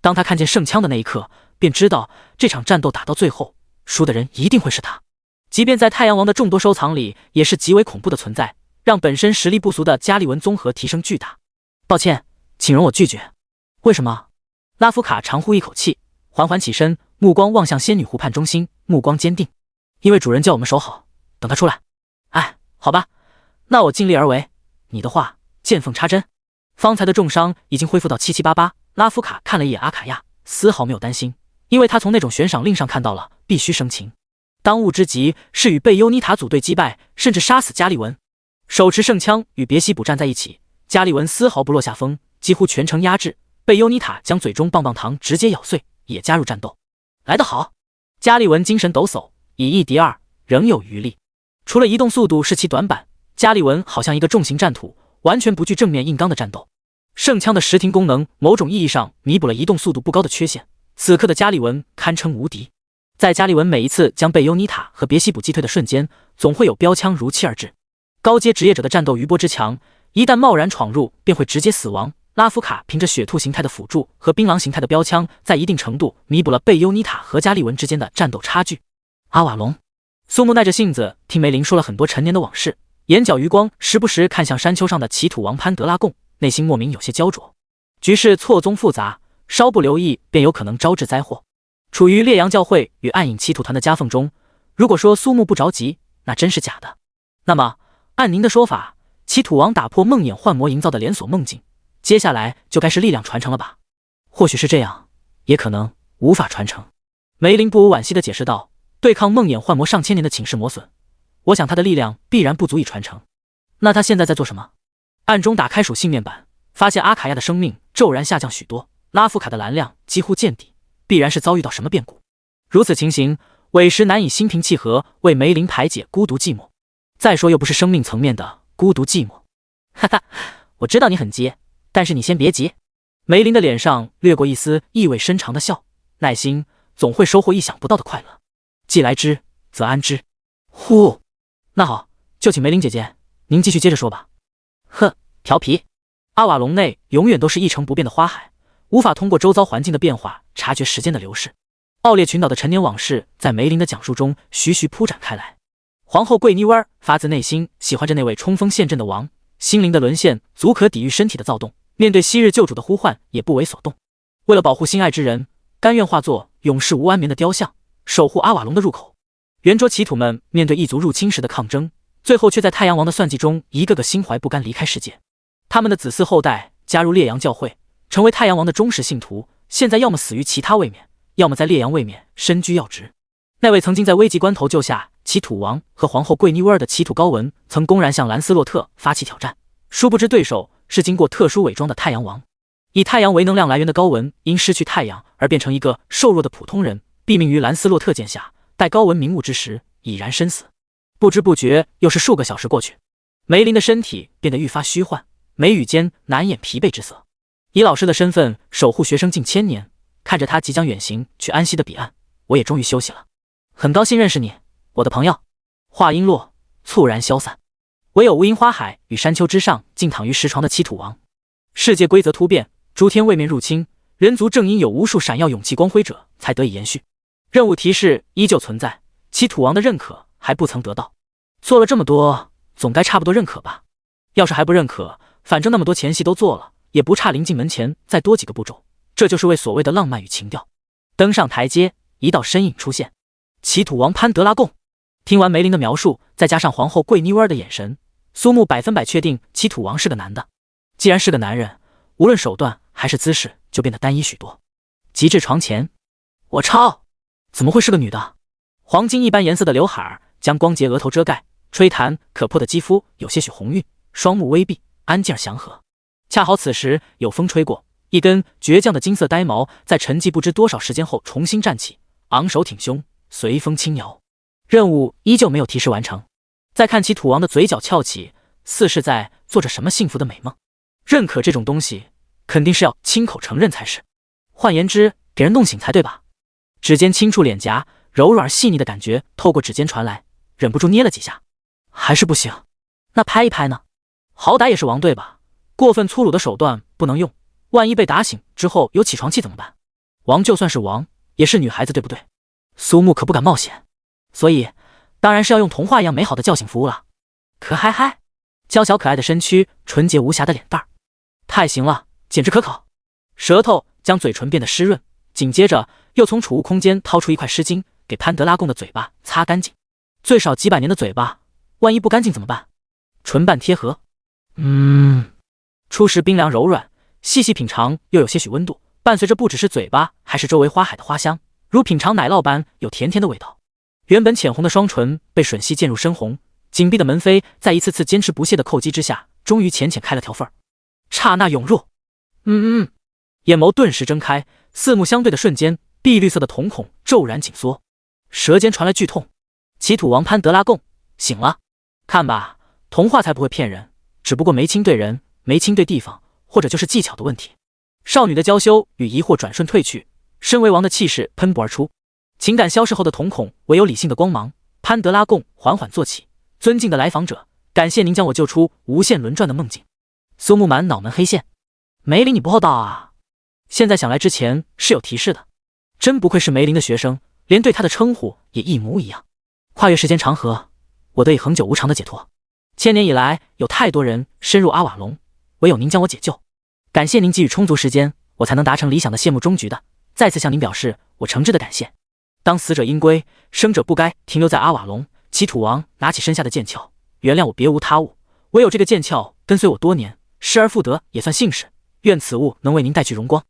当他看见圣枪的那一刻，便知道这场战斗打到最后，输的人一定会是他。即便在太阳王的众多收藏里，也是极为恐怖的存在，让本身实力不俗的加利文综合提升巨大。抱歉，请容我拒绝。为什么？拉夫卡长呼一口气，缓缓起身，目光望向仙女湖畔中心，目光坚定。因为主人叫我们守好，等他出来。哎，好吧，那我尽力而为。你的话，见缝插针。方才的重伤已经恢复到七七八八。拉夫卡看了一眼阿卡亚，丝毫没有担心，因为他从那种悬赏令上看到了必须生擒。当务之急是与贝优妮塔组队击败，甚至杀死加利文。手持圣枪与别西卜站在一起，加利文丝毫不落下风，几乎全程压制。贝优妮塔将嘴中棒棒糖直接咬碎，也加入战斗。来得好！加利文精神抖擞，以一敌二，仍有余力。除了移动速度是其短板，加利文好像一个重型战土，完全不惧正面硬刚的战斗。圣枪的实停功能，某种意义上弥补了移动速度不高的缺陷。此刻的加利文堪称无敌。在加利文每一次将贝优妮塔和别西卜击退的瞬间，总会有标枪如期而至。高阶职业者的战斗余波之强，一旦贸然闯入，便会直接死亡。拉夫卡凭着雪兔形态的辅助和槟榔形态的标枪，在一定程度弥补了贝优妮塔和加利文之间的战斗差距。阿瓦隆，苏木耐着性子听梅林说了很多陈年的往事，眼角余光时不时看向山丘上的祈土王潘德拉贡，内心莫名有些焦灼。局势错综复杂，稍不留意便有可能招致灾祸。处于烈阳教会与暗影祈土团的夹缝中，如果说苏木不着急，那真是假的。那么按您的说法，祈土王打破梦魇幻魔营造的连锁梦境，接下来就该是力量传承了吧？或许是这样，也可能无法传承。梅林不无惋惜地解释道，对抗梦魇幻魔上千年的侵蚀磨损，我想他的力量必然不足以传承。那他现在在做什么？暗中打开属性面板，发现阿卡亚的生命骤然下降许多，拉夫卡的蓝量几乎见底，必然是遭遇到什么变故。如此情形，委实难以心平气和为梅林排解孤独寂寞。再说又不是生命层面的孤独寂寞。哈哈，我知道你很急，但是你先别急。梅林的脸上掠过一丝意味深长的笑，耐心总会收获意想不到的快乐。既来之，则安之。呼，那好，就请梅林姐姐，您继续接着说吧。哼，调皮。阿瓦隆内永远都是一成不变的花海，无法通过周遭环境的变化察觉时间的流逝。奥列群岛的陈年往事在梅林的讲述中徐徐铺展开来。皇后桂妮薇儿发自内心喜欢着那位冲锋陷阵的王，心灵的沦陷足可抵御身体的躁动，面对昔日救主的呼唤也不为所动。为了保护心爱之人，甘愿化作永世无安眠的雕像，守护阿瓦隆的入口。圆桌祈土们面对异族入侵时的抗争，最后却在太阳王的算计中一个个心怀不甘离开世界。他们的子嗣后代加入烈阳教会，成为太阳王的忠实信徒，现在要么死于其他位面，要么在烈阳位面身居要职。那位曾经在危急关头救下祈土王和皇后桂妮薇儿的祈土高文，曾公然向兰斯洛特发起挑战，殊不知对手是经过特殊伪装的太阳王。以太阳为能量来源的高文，因失去太阳而变成一个瘦弱的普通人，毙命于兰斯洛特剑下。待高文明悟之时，已然身死。不知不觉又是数个小时过去，梅林的身体变得愈发虚幻，眉宇间难掩疲惫之色。以老师的身份守护学生近千年，看着他即将远行去安息的彼岸，我也终于休息了。很高兴认识你，我的朋友。话音落，猝然消散，唯有无垠花海与山丘之上静躺于石床的七土王。世界规则突变，诸天位面入侵，人族正因有无数闪耀勇气光辉者才得以延续。任务提示依旧存在，七土王的认可还不曾得到。做了这么多，总该差不多认可吧？要是还不认可，反正那么多前戏都做了，也不差临近门前再多几个步骤。这就是为所谓的浪漫与情调。登上台阶，一道身影出现，祈土王潘德拉贡。听完梅林的描述，再加上皇后桂妮薇儿的眼神，苏木100%确定祈土王是个男的。既然是个男人，无论手段还是姿势就变得单一许多。极至床前，我操，怎么会是个女的？黄金一般颜色的刘海儿将光洁额头遮盖，吹弹可破的肌肤有些许红晕，双目微闭，安静而祥和。恰好此时有风吹过，一根倔强的金色呆毛在沉寂不知多少时间后重新站起，昂首挺胸，随风轻摇。任务依旧没有提示完成。再看其土王的嘴角翘起，似是在做着什么幸福的美梦。认可这种东西，肯定是要亲口承认才是。换言之，给人弄醒才对吧？指尖轻触脸颊，柔软细腻的感觉透过指尖传来，忍不住捏了几下。还是不行，那拍一拍呢？好歹也是王队吧，过分粗鲁的手段不能用，万一被打醒之后有起床气怎么办？王就算是王，也是女孩子，对不对？苏木可不敢冒险，所以当然是要用童话一样美好的叫醒服务了。可嗨嗨，娇小可爱的身躯，纯洁无瑕的脸蛋儿，太行了，简直可口。舌头将嘴唇变得湿润，紧接着又从储物空间掏出一块湿巾，给潘德拉贡的嘴巴擦干净。最少几百年的嘴巴，万一不干净怎么办？唇瓣贴合，初时冰凉柔软，细细品尝又有些许温度，伴随着不只是嘴巴，还是周围花海的花香，如品尝奶酪般有甜甜的味道。原本浅红的双唇被吮吸渐入深红，紧闭的门扉在一次次坚持不懈的叩击之下，终于浅浅开了条缝儿。刹那涌入，眼眸顿时睁开，四目相对的瞬间，碧绿色的瞳孔骤然紧缩，舌尖传来剧痛。祈土王潘德拉贡醒了，看吧，童话才不会骗人，只不过没亲对人，没亲对地方，或者就是技巧的问题。少女的娇羞与疑惑转瞬褪去，身为王的气势喷薄而出，情感消逝后的瞳孔唯有理性的光芒。潘德拉贡缓缓坐起，尊敬的来访者，感谢您将我救出无限轮转的梦境。苏木满脑门黑线，梅林你不厚道啊！现在想来之前是有提示的，真不愧是梅林的学生，连对他的称呼也一模一样。跨越时间长河，我得以恒久无常的解脱。千年以来，有太多人深入阿瓦隆，唯有您将我解救。感谢您给予充足时间，我才能达成理想的谢幕终局的。再次向您表示我诚挚的感谢。当死者应归，生者不该停留在阿瓦隆。祈土王拿起身下的剑鞘，原谅我别无他物，唯有这个剑鞘跟随我多年，失而复得也算幸事。愿此物能为您带去荣光。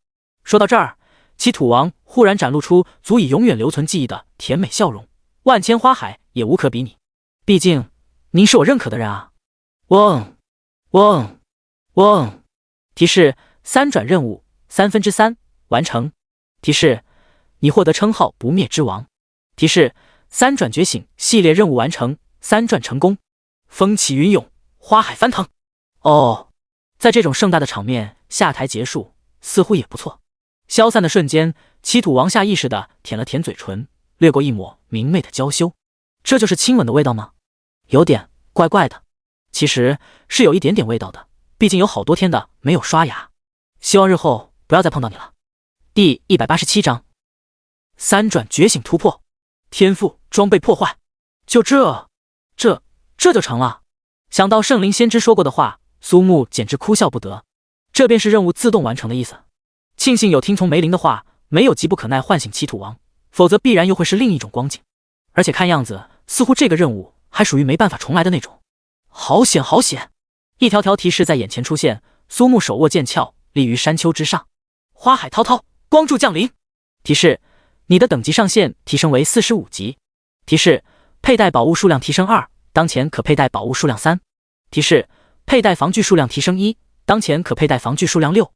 说到这儿，祈土王忽然展露出足以永远留存记忆的甜美笑容，万千花海也无可比拟。毕竟您是我认可的人啊。嗡。提示：三转任务3/3完成。提示：你获得称号不灭之王。提示：三转觉醒系列任务完成，3转成功。风起云涌，花海翻腾。哦，在这种盛大的场面下台结束，似乎也不错。消散的瞬间，祈土王下意识地舔了舔嘴唇，掠过一抹明媚的娇羞。这就是亲吻的味道吗？有点怪怪的。其实是有一点点味道的，毕竟有好多天的没有刷牙。希望日后不要再碰到你了。第187章，三转觉醒突破，天赋装备破坏。就这就成了。想到圣灵先知说过的话，苏木简直哭笑不得。这便是任务自动完成的意思。庆幸有听从梅林的话，没有急不可耐唤醒祈土王，否则必然又会是另一种光景。而且看样子，似乎这个任务还属于没办法重来的那种。好险好险！一条条提示在眼前出现。苏木手握剑鞘，立于山丘之上。花海滔滔，光柱降临。提示：你的等级上限提升为45级。提示：佩戴宝物数量提升2，当前可佩戴宝物数量3。提示：佩戴防具数量提升1，当前可佩戴防具数量6。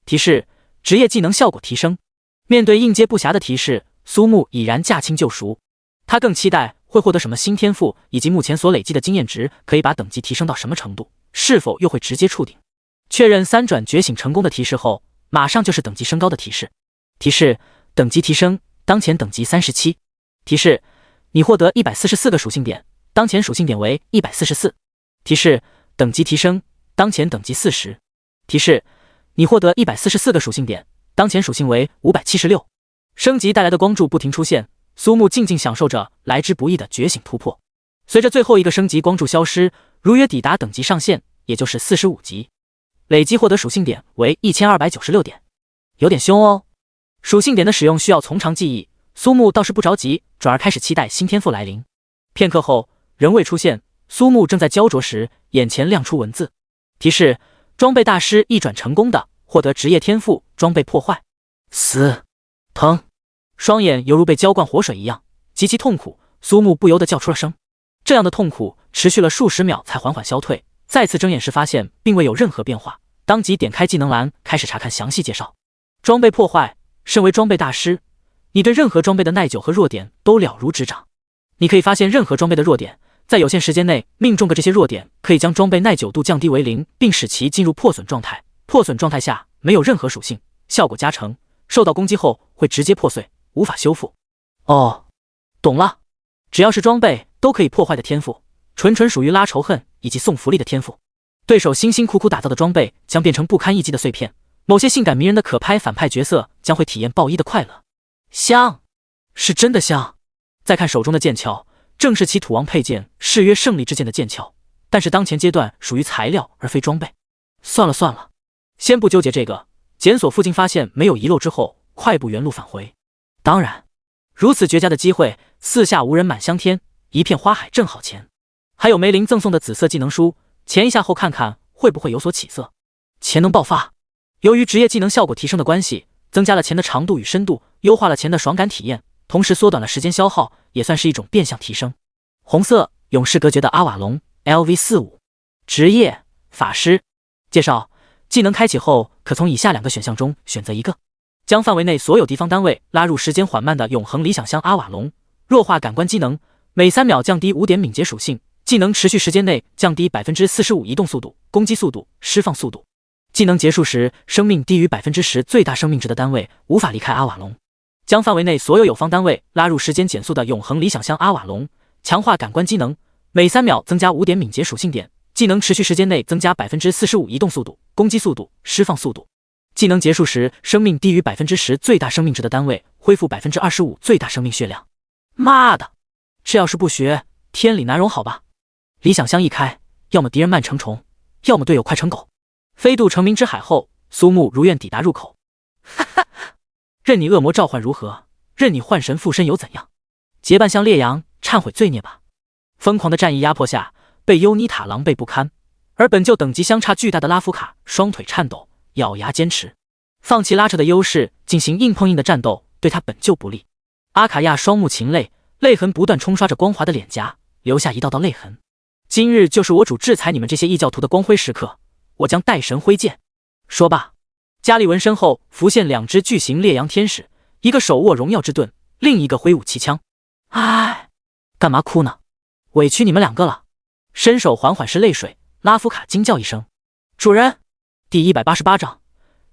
提示：职业技能效果提升。面对应接不暇的提示，苏木已然驾轻就熟。他更期待会获得什么新天赋，以及目前所累积的经验值可以把等级提升到什么程度，是否又会直接触顶。确认三转觉醒成功的提示后，马上就是等级升高的提示。提示：等级提升，当前等级37。提示：你获得144个属性点，当前属性点为144。提示：等级提升，当前等级40。提示：你获得144个属性点，当前属性为576。升级带来的光柱不停出现，苏木静静享受着来之不易的觉醒突破。随着最后一个升级光柱消失，如约抵达等级上限，也就是45级。累计获得属性点为1296点，有点凶哦。属性点的使用需要从长计议，苏木倒是不着急，转而开始期待新天赋来临。片刻后，人未出现，苏木正在焦灼时，眼前亮出文字提示：装备大师一转成功的，获得职业天赋装备破坏。死疼，双眼犹如被浇灌活水一样，极其痛苦。苏木不由得叫出了声。这样的痛苦持续了数十秒才缓缓消退。再次睁眼时发现并未有任何变化，当即点开技能栏开始查看详细介绍。装备破坏，身为装备大师，你对任何装备的耐久和弱点都了如指掌。你可以发现任何装备的弱点，在有限时间内命中个这些弱点，可以将装备耐久度降低为0，并使其进入破损状态。破损状态下没有任何属性效果加成，受到攻击后会直接破碎，无法修复。哦，懂了，只要是装备都可以破坏的天赋，纯属于拉仇恨以及送福利的天赋。对手辛辛苦苦打造的装备将变成不堪一击的碎片，某些性感迷人的可拍反派角色将会体验爆衣的快乐。香，是真的香。再看手中的剑鞘，正是其土王佩剑誓约胜利之剑的剑鞘，但是当前阶段属于材料而非装备。算了，先不纠结这个。检索附近发现没有遗漏之后，快步原路返回。当然，如此绝佳的机会，四下无人满香天，一片花海正好前。还有梅林赠送的紫色技能书，前一下后看看会不会有所起色。潜能爆发，由于职业技能效果提升的关系，增加了钱的长度与深度，优化了钱的爽感体验，同时缩短了时间消耗，也算是一种变相提升。红色勇士隔绝的阿瓦隆 LV45， 职业法师。介绍：技能开启后，可从以下2个选项中选择一个，将范围内所有敌方单位拉入时间缓慢的永恒理想乡阿瓦隆。弱化感官机能，每3秒降低5点敏捷属性，技能持续时间内降低 45% 移动速度、攻击速度、释放速度。技能结束时，生命低于 10% 最大生命值的单位无法离开阿瓦隆。将范围内所有友方单位拉入时间减速的永恒理想乡阿瓦隆。强化感官机能，每3秒增加5点敏捷属性点，技能持续时间内增加 45% 移动速度、攻击速度、释放速度。技能结束时，生命低于 10% 最大生命值的单位恢复 25% 最大生命血量。妈的，这要是不学，天理难容好吧。理想乡一开，要么敌人慢成虫，要么队友快成狗。飞渡成名之海后，苏木如愿抵达入口。哈哈，任你恶魔召唤如何，任你幻神附身又怎样？结伴向烈阳忏悔罪孽吧。疯狂的战役压迫下，被尤妮塔狼狈不堪，而本就等级相差巨大的拉夫卡双腿颤抖，咬牙坚持，放弃拉扯的优势，进行硬碰硬的战斗，对他本就不利。阿卡亚双目噙泪，泪痕不断冲刷着光滑的脸颊，留下一道道泪痕。今日就是我主制裁你们这些异教徒的光辉时刻，我将带神挥剑。说罢，加利文身后浮现2只巨型烈阳天使，一个手握荣耀之盾，另一个挥舞气枪。唉，干嘛哭呢？委屈你们2个了。伸手缓缓拭泪水，拉夫卡惊叫一声：“主人！”第188章，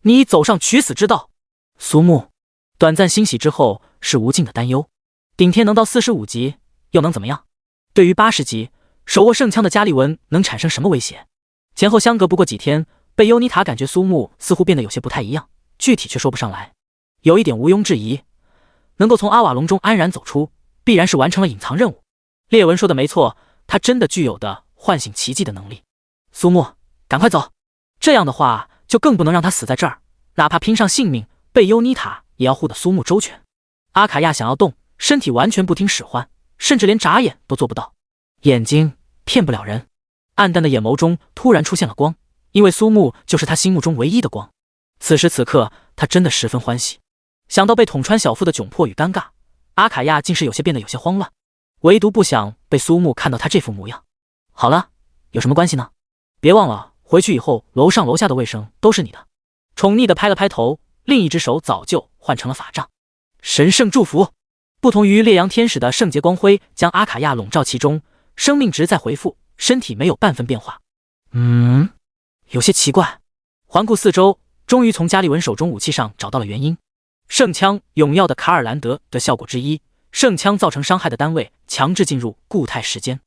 你已走上取死之道。苏木短暂欣喜之后是无尽的担忧。顶天能到45级，又能怎么样？对于80级手握圣枪的加利文能产生什么威胁？前后相隔不过几天，贝尤妮塔感觉苏木似乎变得有些不太一样，具体却说不上来。有一点毋庸置疑，能够从阿瓦隆中安然走出，必然是完成了隐藏任务。列文说的没错，他真的具有的唤醒奇迹的能力。苏木，赶快走！这样的话，就更不能让他死在这儿，哪怕拼上性命，贝尤妮塔也要护得苏木周全。阿卡亚想要动，身体完全不听使唤，甚至连眨眼都做不到。眼睛骗不了人。暗淡的眼眸中突然出现了光，因为苏木就是他心目中唯一的光。此时此刻，他真的十分欢喜。想到被捅穿小腹的窘迫与尴尬，阿卡亚竟是变得有些慌乱，唯独不想被苏木看到他这副模样。好了，有什么关系呢？别忘了，回去以后楼上楼下的卫生都是你的。宠溺地拍了拍头，另一只手早就换成了法杖。神圣祝福，不同于烈阳天使的圣洁光辉将阿卡亚笼罩其中，生命值在回复，身体没有半分变化。有些奇怪。环顾四周，终于从加利文手中武器上找到了原因。圣枪永耀的卡尔兰德的效果之一，圣枪造成伤害的单位强制进入固态时间。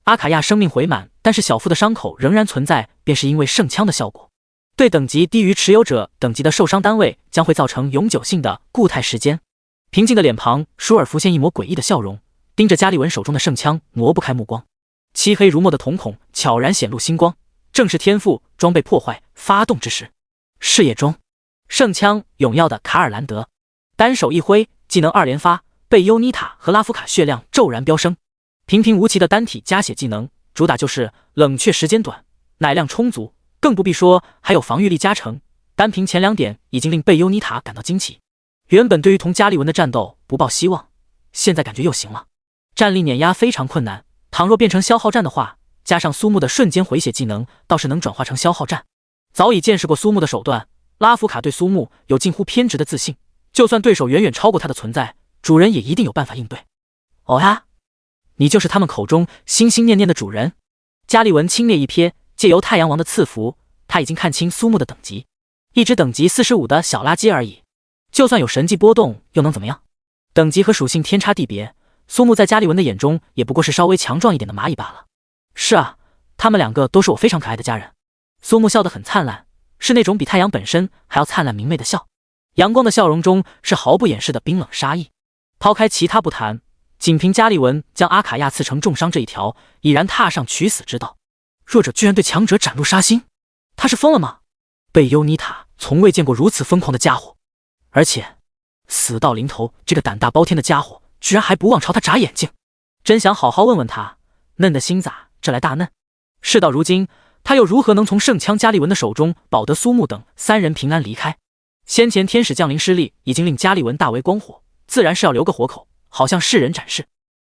阿卡亚生命回满，但是小腹的伤口仍然存在，便是因为圣枪的效果。对等级低于持有者等级的受伤单位将会造成永久性的固态时间。平静的脸庞，舒尔浮现一抹诡异的笑容，盯着加利文手中的圣枪，挪不开目光。漆黑如墨的瞳孔悄然显露星光，正是天赋装备破坏发动之时。视野中，圣枪永耀的卡尔兰德单手一挥，技能2连发，被尤妮塔和拉夫卡血量骤然飙升。平平无奇的单体加血技能，主打就是冷却时间短，奶量充足，更不必说还有防御力加成。单凭前2点已经令贝尤妮塔感到惊奇。原本对于同加利文的战斗不抱希望，现在感觉又行了。战力碾压非常困难，倘若变成消耗战的话，加上苏木的瞬间回血技能，倒是能转化成消耗战。早已见识过苏木的手段，拉夫卡对苏木有近乎偏执的自信，就算对手远远超过他的存在，主人也一定有办法应对。哦呀，你就是他们口中心心念念的主人。加利文轻蔑一瞥，借由太阳王的赐福，他已经看清苏木的等级，一只等级45的小垃圾而已。就算有神迹波动，又能怎么样？等级和属性天差地别，苏木在加利文的眼中也不过是稍微强壮一点的蚂蚁罢了。是啊，他们2个都是我非常可爱的家人。苏木笑得很灿烂，是那种比太阳本身还要灿烂明媚的笑，阳光的笑容中是毫不掩饰的冰冷杀意。抛开其他不谈，仅凭加利文将阿卡亚刺成重伤这一条，已然踏上取死之道。弱者居然对强者展露杀心，他是疯了吗？贝尤尼塔从未见过如此疯狂的家伙，而且死到临头，这个胆大包天的家伙居然还不忘朝他眨眼睛。真想好好问问他，嫩的心咋这来大嫩？事到如今，他又如何能从圣枪加利文的手中保得苏木等3人平安离开？先前天使降临失利，已经令加利文大为光火，自然是要留个活口，好向世人展示。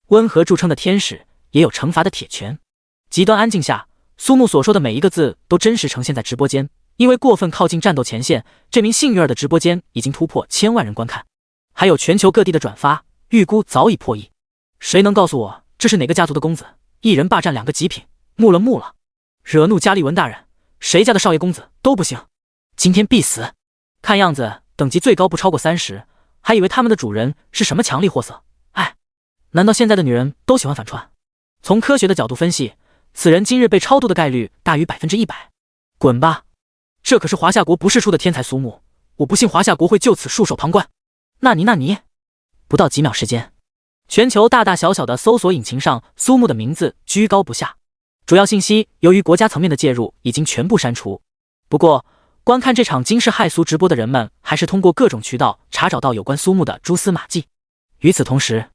温和著称的天使也有惩罚的铁拳。极端安静下，苏木所说的每一个字都真实呈现在直播间。因为过分靠近战斗前线，这名幸运儿的直播间已经突破1000万人观看，还有全球各地的转发，预估早已破亿。谁能告诉我这是哪个家族的公子？一人霸占2个极品，木了！惹怒加利文大人，谁家的少爷公子都不行，今天必死！看样子等级最高不超过30，还以为他们的主人是什么强力货色。哎，难道现在的女人都喜欢反串？从科学的角度分析，此人今日被超度的概率大于100%。滚吧！这可是华夏国不世出的天才苏木，我不信华夏国会就此束手旁观。那你，不到几秒时间，全球大大小小的搜索引擎上苏木的名字居高不下，主要信息由于国家层面的介入已经全部删除。不过，观看这场惊世骇俗直播的人们还是通过各种渠道查找到有关苏木的蛛丝马迹。与此同时，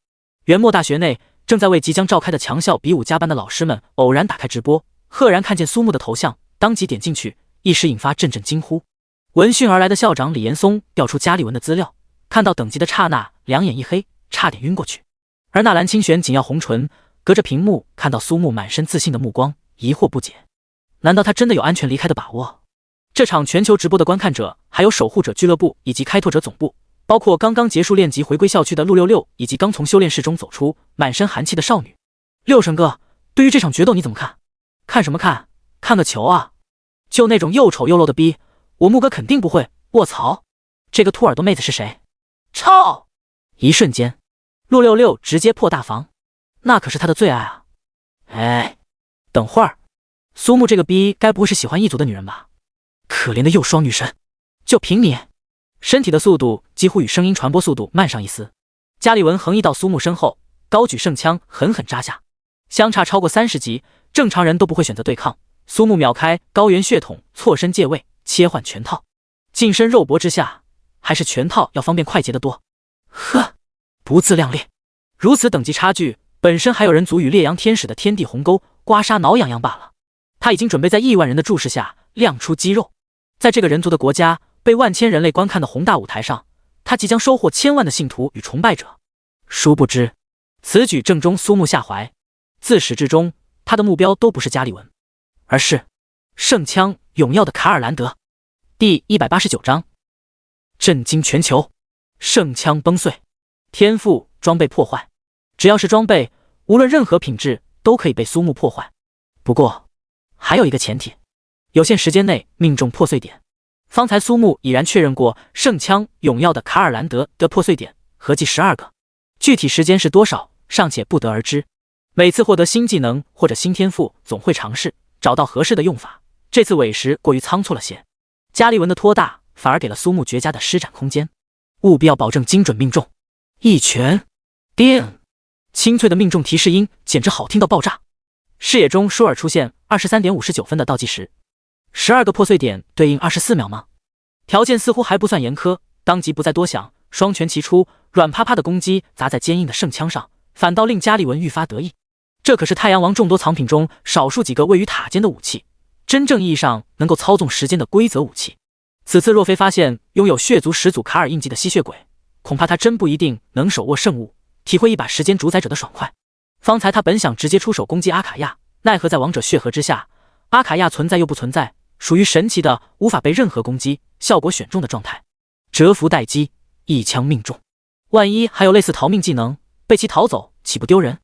元墨大学内正在为即将召开的强校比武加班的老师们偶然打开直播，赫然看见苏木的头像，当即点进去，一时引发阵阵惊呼。闻讯而来的校长李岩松调出加利文的资料，看到等级的刹那，两眼一黑，差点晕过去。而纳兰清玄紧咬红唇，隔着屏幕看到苏木满身自信的目光，疑惑不解：难道他真的有安全离开的把握？这场全球直播的观看者还有守护者俱乐部以及开拓者总部，包括刚刚结束练级回归校区的陆66，以及刚从修炼室中走出满身寒气的少女。六神哥，对于这场决斗你怎么看？看什么看？看个球啊！就那种又丑又露的逼，我木哥肯定不会。卧槽，这个秃耳朵妹子是谁？操！一瞬间，陆66直接破大防，那可是他的最爱啊！哎，等会儿，苏木这个逼该不会是喜欢异族的女人吧？可怜的幼双女神，就凭你，身体的速度几乎与声音传播速度慢上一丝。加利文横移到苏木身后，高举圣枪狠狠扎下，相差超过30级，正常人都不会选择对抗。苏木秒开高原血统，错身借位，切换拳套，近身肉搏之下，还是拳套要方便快捷得多。呵，不自量力！如此等级差距，本身还有人足与烈阳天使的天地鸿沟刮痧挠痒痒罢了。他已经准备在亿万人的注视下亮出肌肉，在这个人族的国家被万千人类观看的宏大舞台上，他即将收获1000万的信徒与崇拜者。殊不知，此举正中苏木下怀。自始至终，他的目标都不是加利文，而是圣枪永耀的卡尔兰德。第189章，震惊全球，圣枪崩碎，天赋装备破坏。只要是装备，无论任何品质都可以被苏木破坏。不过还有一个前提，有限时间内命中破碎点。方才苏木已然确认过圣枪永耀的卡尔兰德的破碎点合计12个，具体时间是多少尚且不得而知。每次获得新技能或者新天赋，总会尝试找到合适的用法，这次委实过于仓促了些。加利文的托大反而给了苏木绝佳的施展空间，务必要保证精准命中。一拳，叮！清脆的命中提示音简直好听到爆炸。视野中倏尔出现23.59分的倒计时，12个破碎点对应24秒吗？条件似乎还不算严苛，当即不再多想，双拳齐出，软趴趴的攻击砸在坚硬的圣枪上，反倒令加利文愈发得意。这可是太阳王众多藏品中少数几个位于塔尖的武器，真正意义上能够操纵时间的规则武器。此次若非发现拥有血族始祖卡尔印记的吸血鬼，恐怕他真不一定能手握圣物，体会一把时间主宰者的爽快。方才他本想直接出手攻击阿卡亚，奈何在王者血河之下，阿卡亚存在又不存在，属于神奇的无法被任何攻击效果选中的状态。蛰伏待机，一枪命中。万一还有类似逃命技能，被其逃走岂不丢人？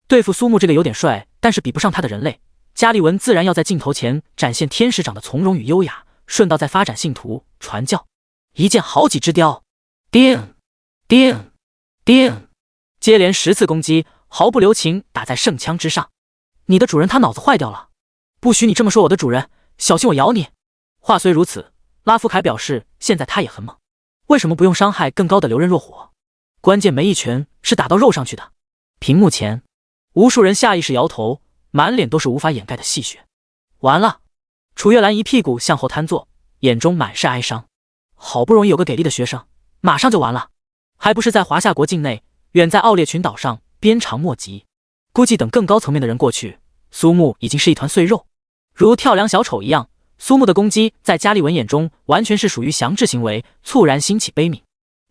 对付苏木这个有点帅但是比不上他的人类，加利文自然要在镜头前展现天使长的从容与优雅，顺道再发展信徒传教，一箭好几只雕。叮叮叮，接连10次攻击毫不留情打在圣枪之上。你的主人他脑子坏掉了，不许你这么说我的主人，小心我咬你。话虽如此，拉夫凯表示，现在他也很猛，为什么不用伤害更高的流刃若火？关键没一拳是打到肉上去的。屏幕前，无数人下意识摇头，满脸都是无法掩盖的戏谑。完了！楚月兰一屁股向后瘫坐，眼中满是哀伤。好不容易有个给力的学生，马上就完了，还不是在华夏国境内，远在奥列群岛上，鞭长莫及。估计等更高层面的人过去，苏木已经是一团碎肉，如跳梁小丑一样。苏木的攻击在加利文眼中完全是属于降制行为，猝然兴起悲悯。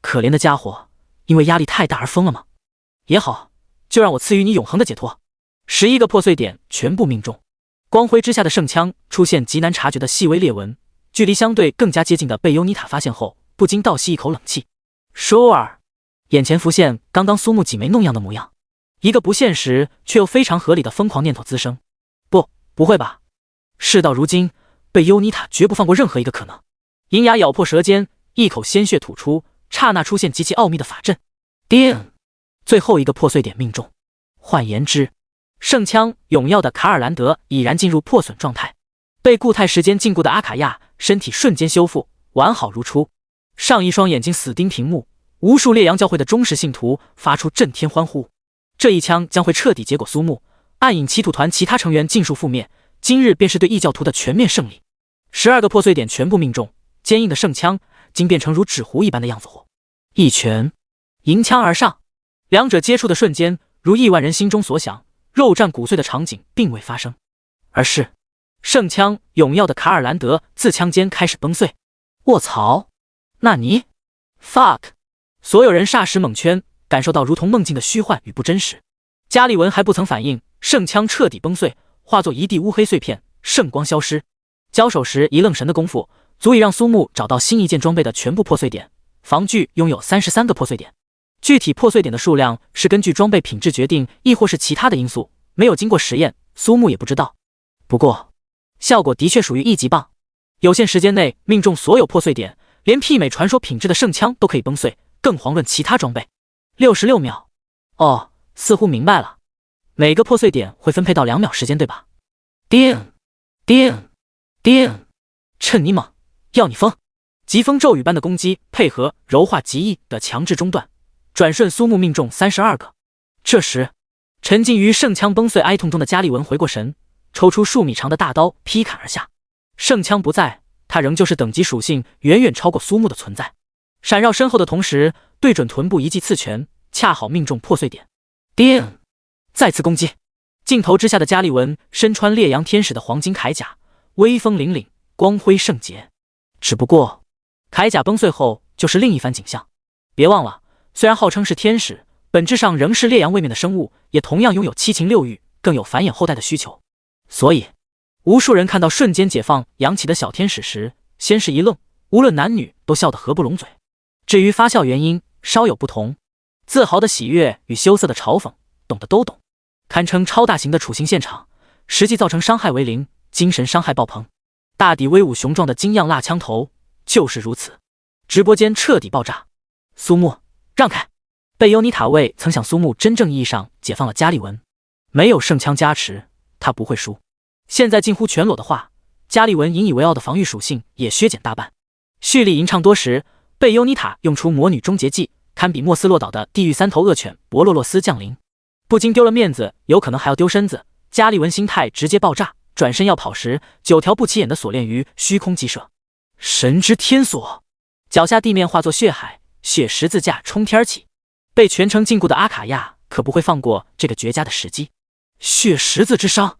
可怜的家伙，因为压力太大而疯了吗？也好，就让我赐予你永恒的解脱。11个破碎点全部命中，光辉之下的圣枪出现极难察觉的细微裂纹，距离相对更加接近的贝尤妮塔发现后，不禁倒吸一口冷气。Sure， 眼前浮现刚刚苏木挤眉弄样的模样，一个不现实却又非常合理的疯狂念头滋生。不会吧？事到如今，贝尤妮塔绝不放过任何一个可能。银牙咬破舌尖，一口鲜血吐出，刹那出现极其奥秘的法阵。叮！最后一个破碎点命中。换言之，圣枪永耀的卡尔兰德已然进入破损状态，被固态时间禁锢的阿卡亚身体瞬间修复，完好如初。上一双眼睛死盯屏幕，无数烈阳教会的忠实信徒发出震天欢呼。这一枪将会彻底结果苏木、暗影歧途团其他成员尽数覆灭，今日便是对异教徒的全面胜利。12个破碎点全部命中，坚硬的圣枪竟变成如纸糊一般的样子货。一拳迎枪而上，两者接触的瞬间，如亿万人心中所想，肉绽骨碎的场景并未发生，而是圣枪永耀的卡尔兰德自枪间开始崩碎。卧槽！纳尼 ？fuck！ 所有人霎时猛圈，感受到如同梦境的虚幻与不真实。加利文还不曾反应，圣枪彻底崩碎，化作一地乌黑碎片，圣光消失。交手时一愣神的功夫，足以让苏木找到新一件装备的全部破碎点。防具拥有33个破碎点，具体破碎点的数量是根据装备品质决定，亦或是其他的因素，没有经过实验，苏木也不知道。不过，效果的确属于一级棒，有限时间内命中所有破碎点，连媲美传说品质的圣枪都可以崩碎，更遑论其他装备。66秒，哦，似乎明白了，每个破碎点会分配到2秒时间，对吧？叮叮叮，趁你猛，要你疯！疾风骤雨般的攻击配合柔化极意的强制中断，转瞬苏木命中32个。这时，沉浸于圣枪崩碎哀痛中的加利文回过神，抽出数米长的大刀劈砍而下。圣枪不在，他仍旧是等级属性远远超过苏木的存在。闪绕身后的同时，对准臀部一记刺拳，恰好命中破碎点。叮！再次攻击。镜头之下的加利文身穿烈阳天使的黄金铠甲，威风凛凛，光辉圣洁。只不过铠甲崩碎后就是另一番景象。别忘了，虽然号称是天使，本质上仍是烈阳位面的生物，也同样拥有7情6欲，更有繁衍后代的需求。所以无数人看到瞬间解放扬起的小天使时，先是一愣，无论男女都笑得合不拢嘴。至于发笑原因稍有不同，自豪的喜悦与羞涩的嘲讽，懂的都懂。堪称超大型的处刑现场，实际造成伤害为0，精神伤害爆棚。大抵威武雄壮的金样蜡枪头就是如此。直播间彻底爆炸。苏木，让开！贝尤妮塔未曾想苏木真正意义上解放了加利文，没有圣枪加持，他不会输。现在近乎全裸的话，加利文引以为傲的防御属性也削减大半。蓄力吟唱多时，贝尤妮塔用出魔女终结技，堪比莫斯洛岛的地狱3头恶犬博洛洛斯降临。不仅丢了面子，有可能还要丢身子。加利文心态直接爆炸，转身要跑时，9条不起眼的锁链于虚空击射。神之天锁，脚下地面化作血海，血十字架冲天起。被全程禁锢的阿卡亚可不会放过这个绝佳的时机。血十字之伤，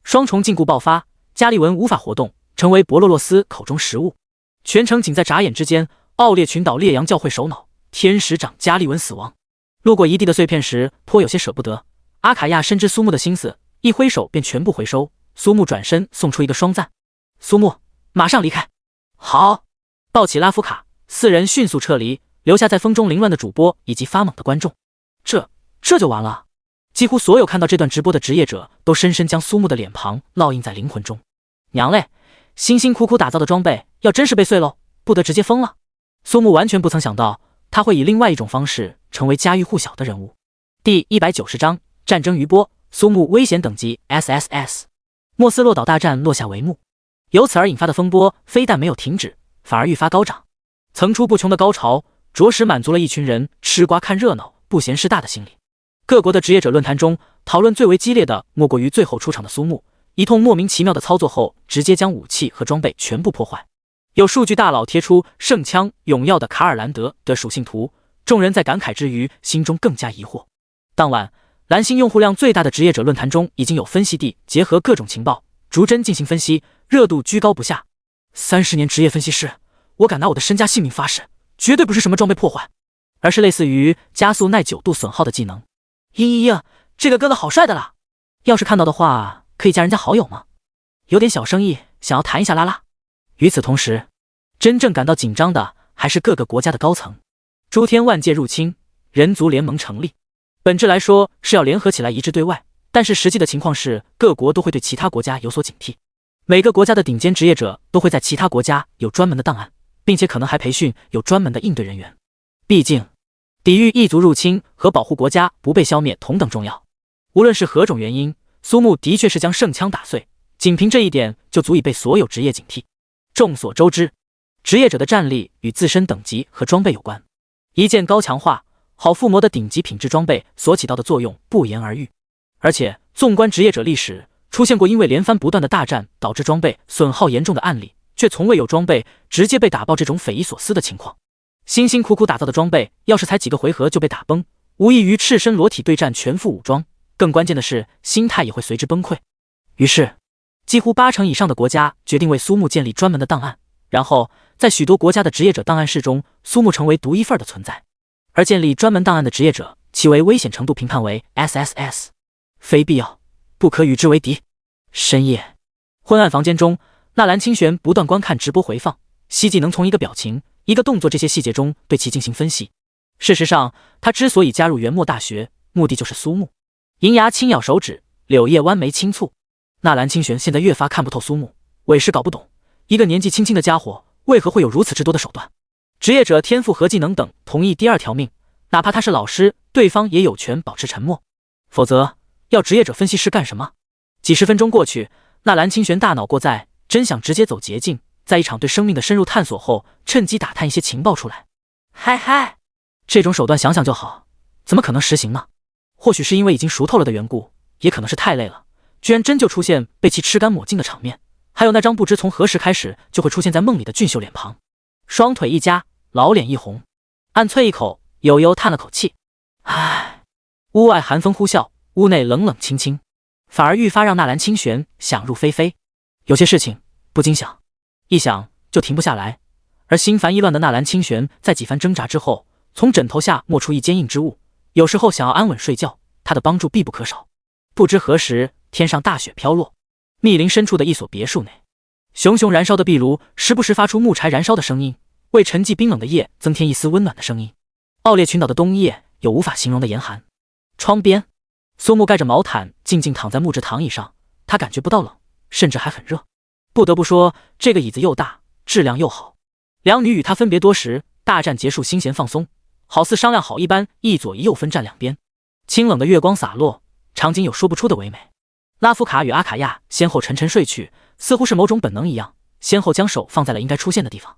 双重禁锢爆发，加利文无法活动，成为博洛洛斯口中食物。全程仅在眨眼之间，奥列群岛烈阳教会首脑天使长加利文死亡。路过一地的碎片时，颇有些舍不得。阿卡亚深知苏木的心思，一挥手便全部回收。苏木转身送出一个双赞：“苏木，马上离开！”好，抱起拉夫卡，4人迅速撤离，留下在风中凌乱的主播以及发懵的观众。这就完了？几乎所有看到这段直播的职业者都深深将苏木的脸庞烙印在灵魂中。娘嘞，辛辛苦苦打造的装备要真是被碎喽，不得直接疯了。苏木完全不曾想到，他会以另外一种方式成为家喻户晓的人物。第190章战争余波，苏木危险等级 SSS。莫斯洛岛大战落下帷幕，由此而引发的风波非但没有停止，反而愈发高涨，层出不穷的高潮着实满足了一群人吃瓜看热闹、不嫌事大的心理。各国的职业者论坛中，讨论最为激烈的莫过于最后出场的苏木，一通莫名其妙的操作后，直接将武器和装备全部破坏。有数据大佬贴出圣枪永耀的卡尔兰德的属性图，众人在感慨之余，心中更加疑惑。当晚，蓝星用户量最大的职业者论坛中，已经有分析地结合各种情报，逐帧进行分析，热度居高不下。30年职业分析师，我敢拿我的身家性命发誓，绝对不是什么装备破坏，而是类似于加速耐9度损耗的技能。嘤，这个哥哥好帅的啦！要是看到的话，可以加人家好友吗？有点小生意，想要谈一下拉拉。与此同时，真正感到紧张的还是各个国家的高层。诸天万界入侵，人族联盟成立，本质来说是要联合起来一致对外，但是实际的情况是，各国都会对其他国家有所警惕。每个国家的顶尖职业者都会在其他国家有专门的档案，并且可能还培训有专门的应对人员。毕竟，抵御异族入侵和保护国家不被消灭同等重要。无论是何种原因，苏木的确是将圣枪打碎，仅凭这一点就足以被所有职业警惕。众所周知，职业者的战力与自身等级和装备有关。一件高强化、好附魔的顶级品质装备所起到的作用不言而喻。而且，纵观职业者历史，出现过因为连番不断的大战导致装备损耗严重的案例，却从未有装备直接被打爆这种匪夷所思的情况。辛辛苦苦打造的装备，要是才几个回合就被打崩，无异于赤身裸体对战全副武装，更关键的是心态也会随之崩溃。于是，几乎80%以上的国家决定为苏木建立专门的档案，然后在许多国家的职业者档案室中，苏木成为独一份的存在。而建立专门档案的职业者，其为危险程度评判为 SSS， 非必要不可与之为敌。深夜，昏暗房间中，纳兰清玄不断观看直播回放，希冀能从一个表情、一个动作这些细节中对其进行分析。事实上，他之所以加入元墨大学，目的就是苏木。银牙轻咬手指，柳叶弯眉轻蹙。纳兰清玄现在越发看不透苏木，委实搞不懂，一个年纪轻轻的家伙为何会有如此之多的手段。职业者天赋和技能等同意第2条命，哪怕他是老师，对方也有权保持沉默，否则要职业者分析师干什么？几十分钟过去，纳兰清玄大脑过载，真想直接走捷径，在一场对生命的深入探索后，趁机打探一些情报出来。嗨，这种手段想想就好，怎么可能实行呢？或许是因为已经熟透了的缘故，也可能是太累了，居然真就出现被其吃干抹净的场面。还有那张不知从何时开始就会出现在梦里的俊秀脸庞，双腿一夹，老脸一红，暗啐一口，悠悠叹了口气。唉，屋外寒风呼啸，屋内冷冷清清，反而愈发让纳兰清玄想入非非。有些事情不经想，一想就停不下来。而心烦意乱的纳兰清玄在几番挣扎之后，从枕头下摸出一坚硬之物。有时候想要安稳睡觉，他的帮助必不可少。不知何时，天上大雪飘落，密林深处的一所别墅内，熊熊燃烧的壁炉时不时发出木柴燃烧的声音，为沉寂冰冷的夜增添一丝温暖的声音。奥列群岛的冬夜有无法形容的严寒。窗边，苏木盖着毛毯，静静躺在木质躺椅上，他感觉不到冷，甚至还很热。不得不说，这个椅子又大，质量又好。两女与他分别多时，大战结束，心弦放松，好似商量好一般，一左一右分站两边。清冷的月光洒落，场景有说不出的唯美。拉夫卡与阿卡亚先后沉沉睡去，似乎是某种本能一样，先后将手放在了应该出现的地方。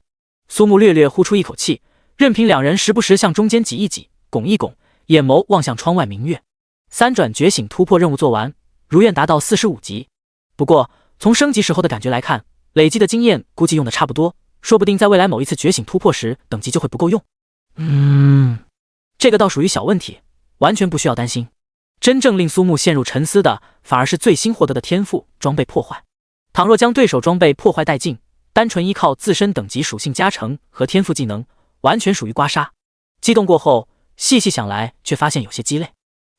苏木略略呼出一口气，任凭两人时不时向中间挤一挤，拱一拱，眼眸望向窗外明月。3转觉醒突破任务做完，如愿达到45级。不过从升级时候的感觉来看，累积的经验估计用的差不多，说不定在未来某一次觉醒突破时，等级就会不够用。这个倒属于小问题，完全不需要担心。真正令苏木陷入沉思的，反而是最新获得的天赋装备破坏。倘若将对手装备破坏殆尽，单纯依靠自身等级属性加成和天赋技能，完全属于刮痧。激动过后，细细想来，却发现有些鸡肋。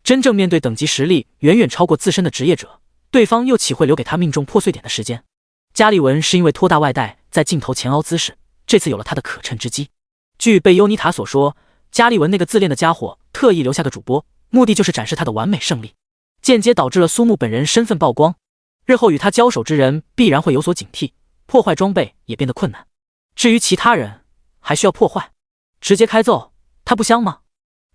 真正面对等级实力远远超过自身的职业者，对方又岂会留给他命中破碎点的时间？加利文是因为托大外带在镜头前凹姿势，这次有了他的可乘之机。据贝优妮塔所说，加利文那个自恋的家伙特意留下个主播，目的就是展示他的完美胜利，间接导致了苏木本人身份曝光。日后与他交手之人必然会有所警惕，破坏装备也变得困难。至于其他人，还需要破坏？直接开揍，他不香吗？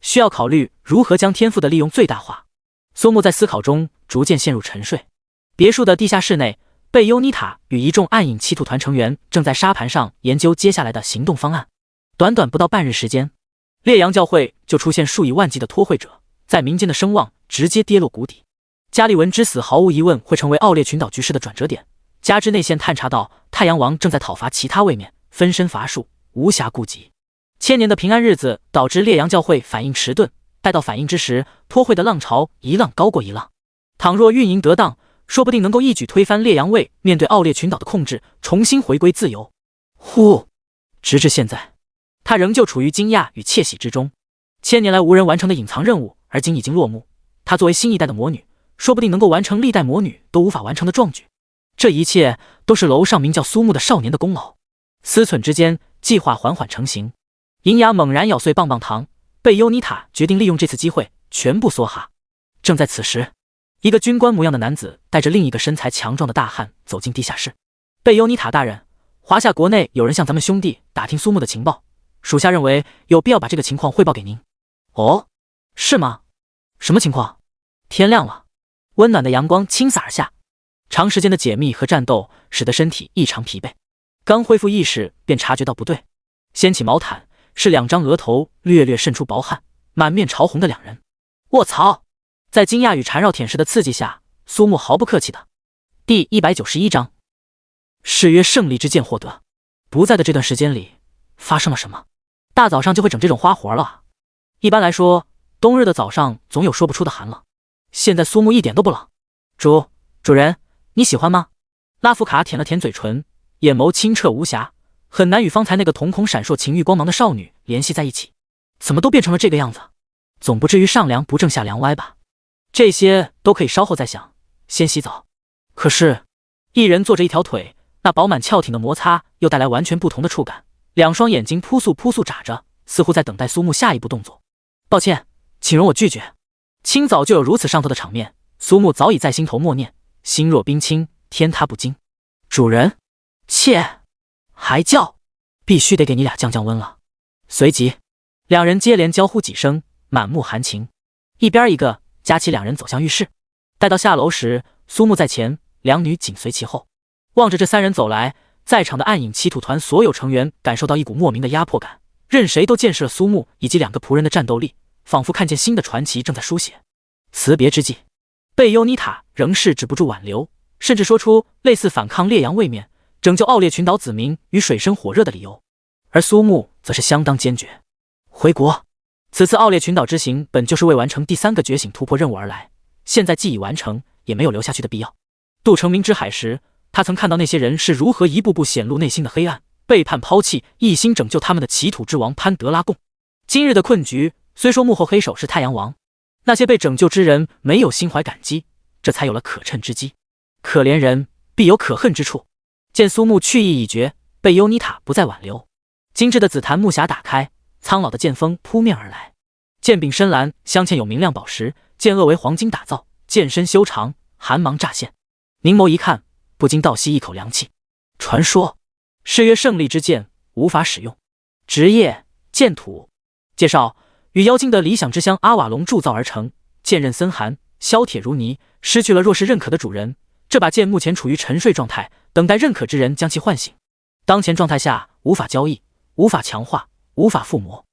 需要考虑如何将天赋的利用最大化。苏木在思考中逐渐陷入沉睡。别墅的地下室内，贝优妮塔与一众暗影歧途团成员正在沙盘上研究接下来的行动方案。短短不到半日时间，烈阳教会就出现数以万计的脱会者，在民间的声望直接跌落谷底。加利文之死毫无疑问会成为奥列群岛局势的转折点，加之内线探查到太阳王正在讨伐其他位面，分身乏术，无暇顾及。千年的平安日子导致烈阳教会反应迟钝，待到反应之时，脱会的浪潮一浪高过一浪。倘若运营得当，说不定能够一举推翻烈阳卫面对奥列群岛的控制，重新回归自由。呼！直至现在，他仍旧处于惊讶与窃喜之中。千年来无人完成的隐藏任务，而今已经落幕。他作为新一代的魔女，说不定能够完成历代魔女都无法完成的壮举。这一切都是楼上名叫苏木的少年的功劳。思忖之间，计划缓缓成型。银牙猛然咬碎棒棒糖，贝优妮塔决定利用这次机会全部梭哈。正在此时，一个军官模样的男子带着另一个身材强壮的大汉走进地下室。贝优妮塔大人，华夏国内有人向咱们兄弟打听苏木的情报，属下认为有必要把这个情况汇报给您。哦，是吗？什么情况？天亮了，温暖的阳光倾洒而下，长时间的解密和战斗使得身体异常疲惫，刚恢复意识便察觉到不对，掀起毛毯，是两张额头略略渗出薄汗、满面潮红的两人。卧槽！在惊讶与缠绕舔舐的刺激下，苏木毫不客气的。第191章，誓约胜利之剑获得。不在的这段时间里发生了什么？大早上就会整这种花活了啊？一般来说，冬日的早上总有说不出的寒冷，现在苏木一点都不冷。主人，你喜欢吗？拉夫卡舔了舔嘴唇，眼眸清澈无瑕，很难与方才那个瞳孔闪烁情欲光芒的少女联系在一起。怎么都变成了这个样子？总不至于上梁不正下梁歪吧？这些都可以稍后再想，先洗澡。可是，一人坐着一条腿，那饱满翘挺的摩擦又带来完全不同的触感，两双眼睛扑簌眨着，似乎在等待苏木下一步动作。抱歉，请容我拒绝。清早就有如此上头的场面，苏木早已在心头默念，心若冰清，天塌不惊。主人，切，还叫，必须得给你俩降温了。随即，两人接连交呼几声，满目含情，一边一个夹起两人走向浴室。待到下楼时，苏木在前，两女紧随其后。望着这三人走来，在场的暗影歧途团所有成员感受到一股莫名的压迫感，任谁都见识了苏木以及两个仆人的战斗力，仿佛看见新的传奇正在书写。辞别之际，贝优妮塔仍是止不住挽留，甚至说出类似反抗烈阳卫面、拯救奥列群岛子民于水深火热的理由，而苏木则是相当坚决，回国。此次奥列群岛之行本就是为完成第三个觉醒突破任务而来，现在既已完成，也没有留下去的必要。渡成明之海时，他曾看到那些人是如何一步步显露内心的黑暗，背叛抛弃一心拯救他们的歧土之王潘德拉贡。今日的困局，虽说幕后黑手是太阳王，那些被拯救之人没有心怀感激，这才有了可趁之机。可怜人必有可恨之处。见苏木去意已决，贝优妮塔不再挽留，精致的紫檀木匣打开，苍老的剑锋扑面而来。剑柄深蓝，镶嵌有明亮宝石，剑颚为黄金打造，剑身修长，寒芒乍现。凝眸一看，不禁倒吸一口凉气。传说誓约胜利之剑无法使用，职业剑土。介绍：与妖精的理想之乡阿瓦隆铸造而成，剑刃森寒，削铁如泥，失去了若是认可的主人，这把剑目前处于沉睡状态，等待认可之人将其唤醒。当前状态下无法交易，无法强化，无法附魔，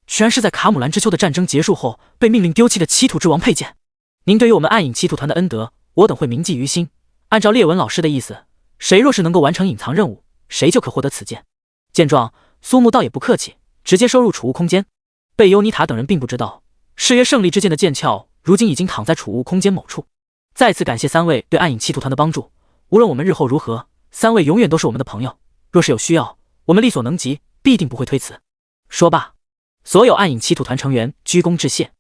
居然是在卡姆兰之丘的战争结束后被命令丢弃的歧土之王佩剑。您对于我们暗影歧途团的恩德，我等会铭记于心。按照列文老师的意思，谁若是能够完成隐藏任务，谁就可获得此剑。见状，苏木倒也不客气，直接收入储物空间。贝优妮塔等人并不知道，誓约胜利之剑的剑鞘如今已经躺在储物空间某处。再次感谢三位对暗影歧途团的帮助，无论我们日后如何，三位永远都是我们的朋友。若是有需要，我们力所能及，必定不会推辞。说罢，所有暗影歧途团成员鞠躬致谢。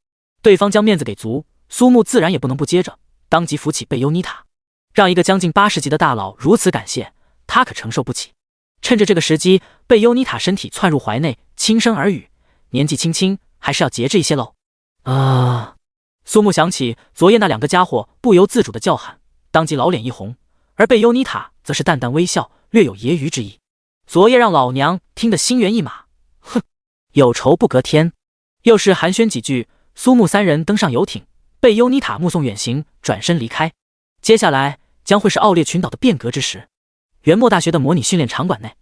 对方将面子给足，苏木自然也不能不接着，当即扶起贝优妮塔。让一个将近80级的大佬如此感谢，他可承受不起。趁着这个时机，贝优妮塔身体窜入怀内，轻声耳语：“年纪轻轻，还是要节制一些喽。”苏木想起昨夜那两个家伙不由自主的叫喊，当即老脸一红，而贝优妮塔则是淡淡微笑，略有揶揄之意。昨夜让老娘听得心猿意马，哼，有仇不隔天。又是寒暄几句，苏木三人登上游艇，贝优妮塔目送远行，转身离开。接下来将会是奥列群岛的变革之时。元末大学的模拟训练场馆内，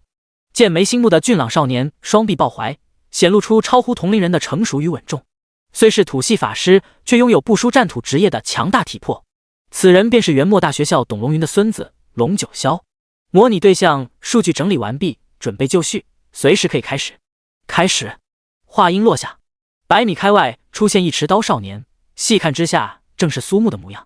剑眉星目的俊朗少年双臂抱怀，显露出超乎同龄人的成熟与稳重。虽是土系法师，却拥有不输战土职业的强大体魄。此人便是元末大学校董龙云的孙子龙九霄。模拟对象数据整理完毕，准备就绪，随时可以开始。开始。话音落下，100米开外出现一持刀少年，细看之下正是苏木的模样。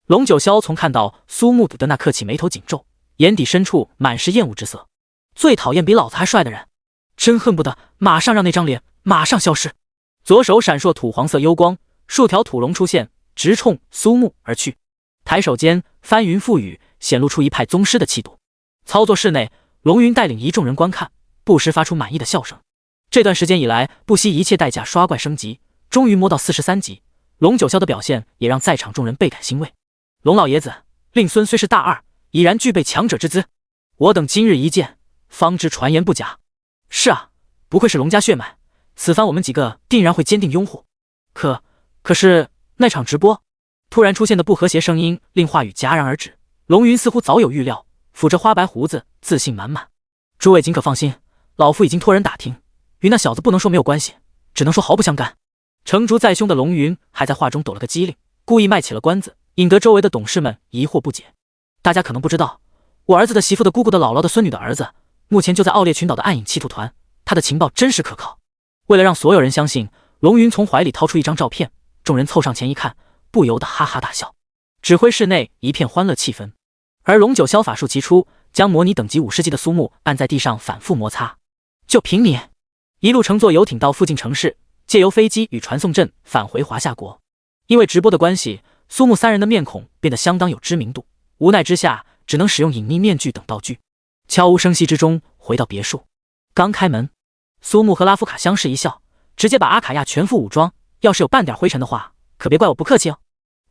龙九霄从看到苏木的那刻起，眉头紧皱，眼底深处满是厌恶之色。最讨厌比老子还帅的人，真恨不得马上让那张脸马上消失。左手闪烁土黄色幽光，数条土龙出现，直冲苏木而去。抬手间翻云覆雨，显露出一派宗师的气度。操作室内，龙云带领一众人观看，不时发出满意的笑声。这段时间以来，不惜一切代价刷怪升级，终于摸到43级。龙九霄的表现也让在场众人倍感欣慰。龙老爷子，令孙虽是大二，已然具备强者之资。我等今日一见，方知传言不假。是啊，不愧是龙家血脉，此番我们几个定然会坚定拥护。可是那场直播突然出现的不和谐声音，令话语戛然而止。龙云似乎早有预料，抚着花白胡子，自信满满。诸位尽可放心，老夫已经托人打听，与那小子不能说没有关系，只能说毫不相干。成竹在胸的龙云还在话中抖了个机灵，故意卖起了关子，引得周围的董事们疑惑不解。大家可能不知道，我儿子的媳妇的姑姑的姥姥的孙女的儿子，目前就在奥列群岛的暗影弃徒团，他的情报真实可靠。为了让所有人相信，龙云从怀里掏出一张照片，众人凑上前一看，不由得哈哈大笑。指挥室内一片欢乐气氛，而龙九霄法术齐出，将模拟等级50级的苏木按在地上反复摩擦。就凭你，一路乘坐游艇到附近城市，借由飞机与传送阵返回华夏国。因为直播的关系，苏木三人的面孔变得相当有知名度，无奈之下只能使用隐秘面具等道具，悄无声息之中回到别墅。刚开门，苏木和拉夫卡相视一笑，直接把阿卡亚全副武装，要是有半点灰尘的话，可别怪我不客气哦。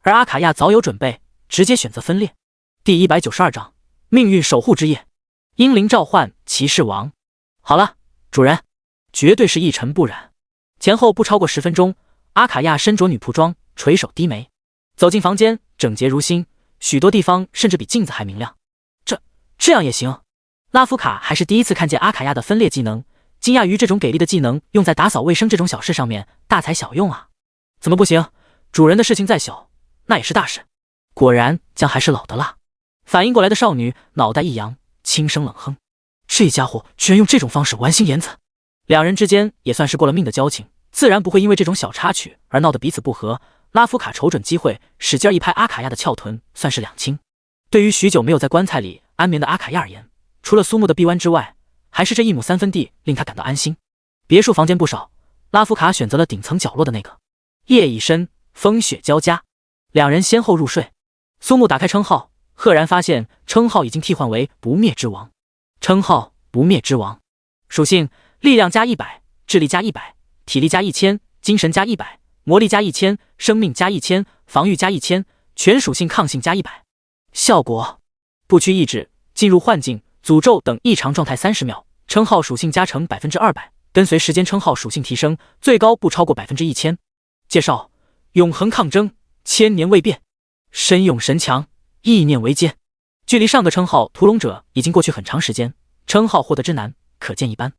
而阿卡亚早有准备，直接选择分裂。第192章命运守护之夜，英灵召唤骑士王。好了，主人，绝对是一尘不染。前后不超过10分钟，阿卡亚身着女仆装，垂手低眉，走进房间，整洁如新，许多地方甚至比镜子还明亮。这样也行？拉夫卡还是第一次看见阿卡亚的分裂技能，惊讶于这种给力的技能用在打扫卫生这种小事上面，大材小用啊！怎么不行？主人的事情再小，那也是大事。果然姜还是老的辣。反应过来的少女脑袋一扬，轻声冷哼：这家伙居然用这种方式玩心眼子。两人之间也算是过了命的交情，自然不会因为这种小插曲而闹得彼此不和。拉夫卡瞅准机会，使劲一拍阿卡亚的翘臀，算是两清。对于许久没有在棺材里安眠的阿卡亚而言，除了苏木的臂弯之外，还是这1亩3分地令他感到安心。别墅房间不少，拉夫卡选择了顶层角落的那个。夜已深，风雪交加，两人先后入睡。苏木打开称号，赫然发现称号已经替换为不灭之王。称号不灭之王，属性力量加100，智力加100，体力加1000，精神加100，魔力加1000，生命加1000，防御加1000，全属性抗性加100。效果不屈意志，进入幻境、诅咒等异常状态30秒，称号属性加成200%，跟随时间称号属性提升，最高不超过1000%。介绍：永恒抗争，千年未变，身勇神强，意念为坚。距离上个称号屠龙者已经过去很长时间，称号获得之难可见一斑。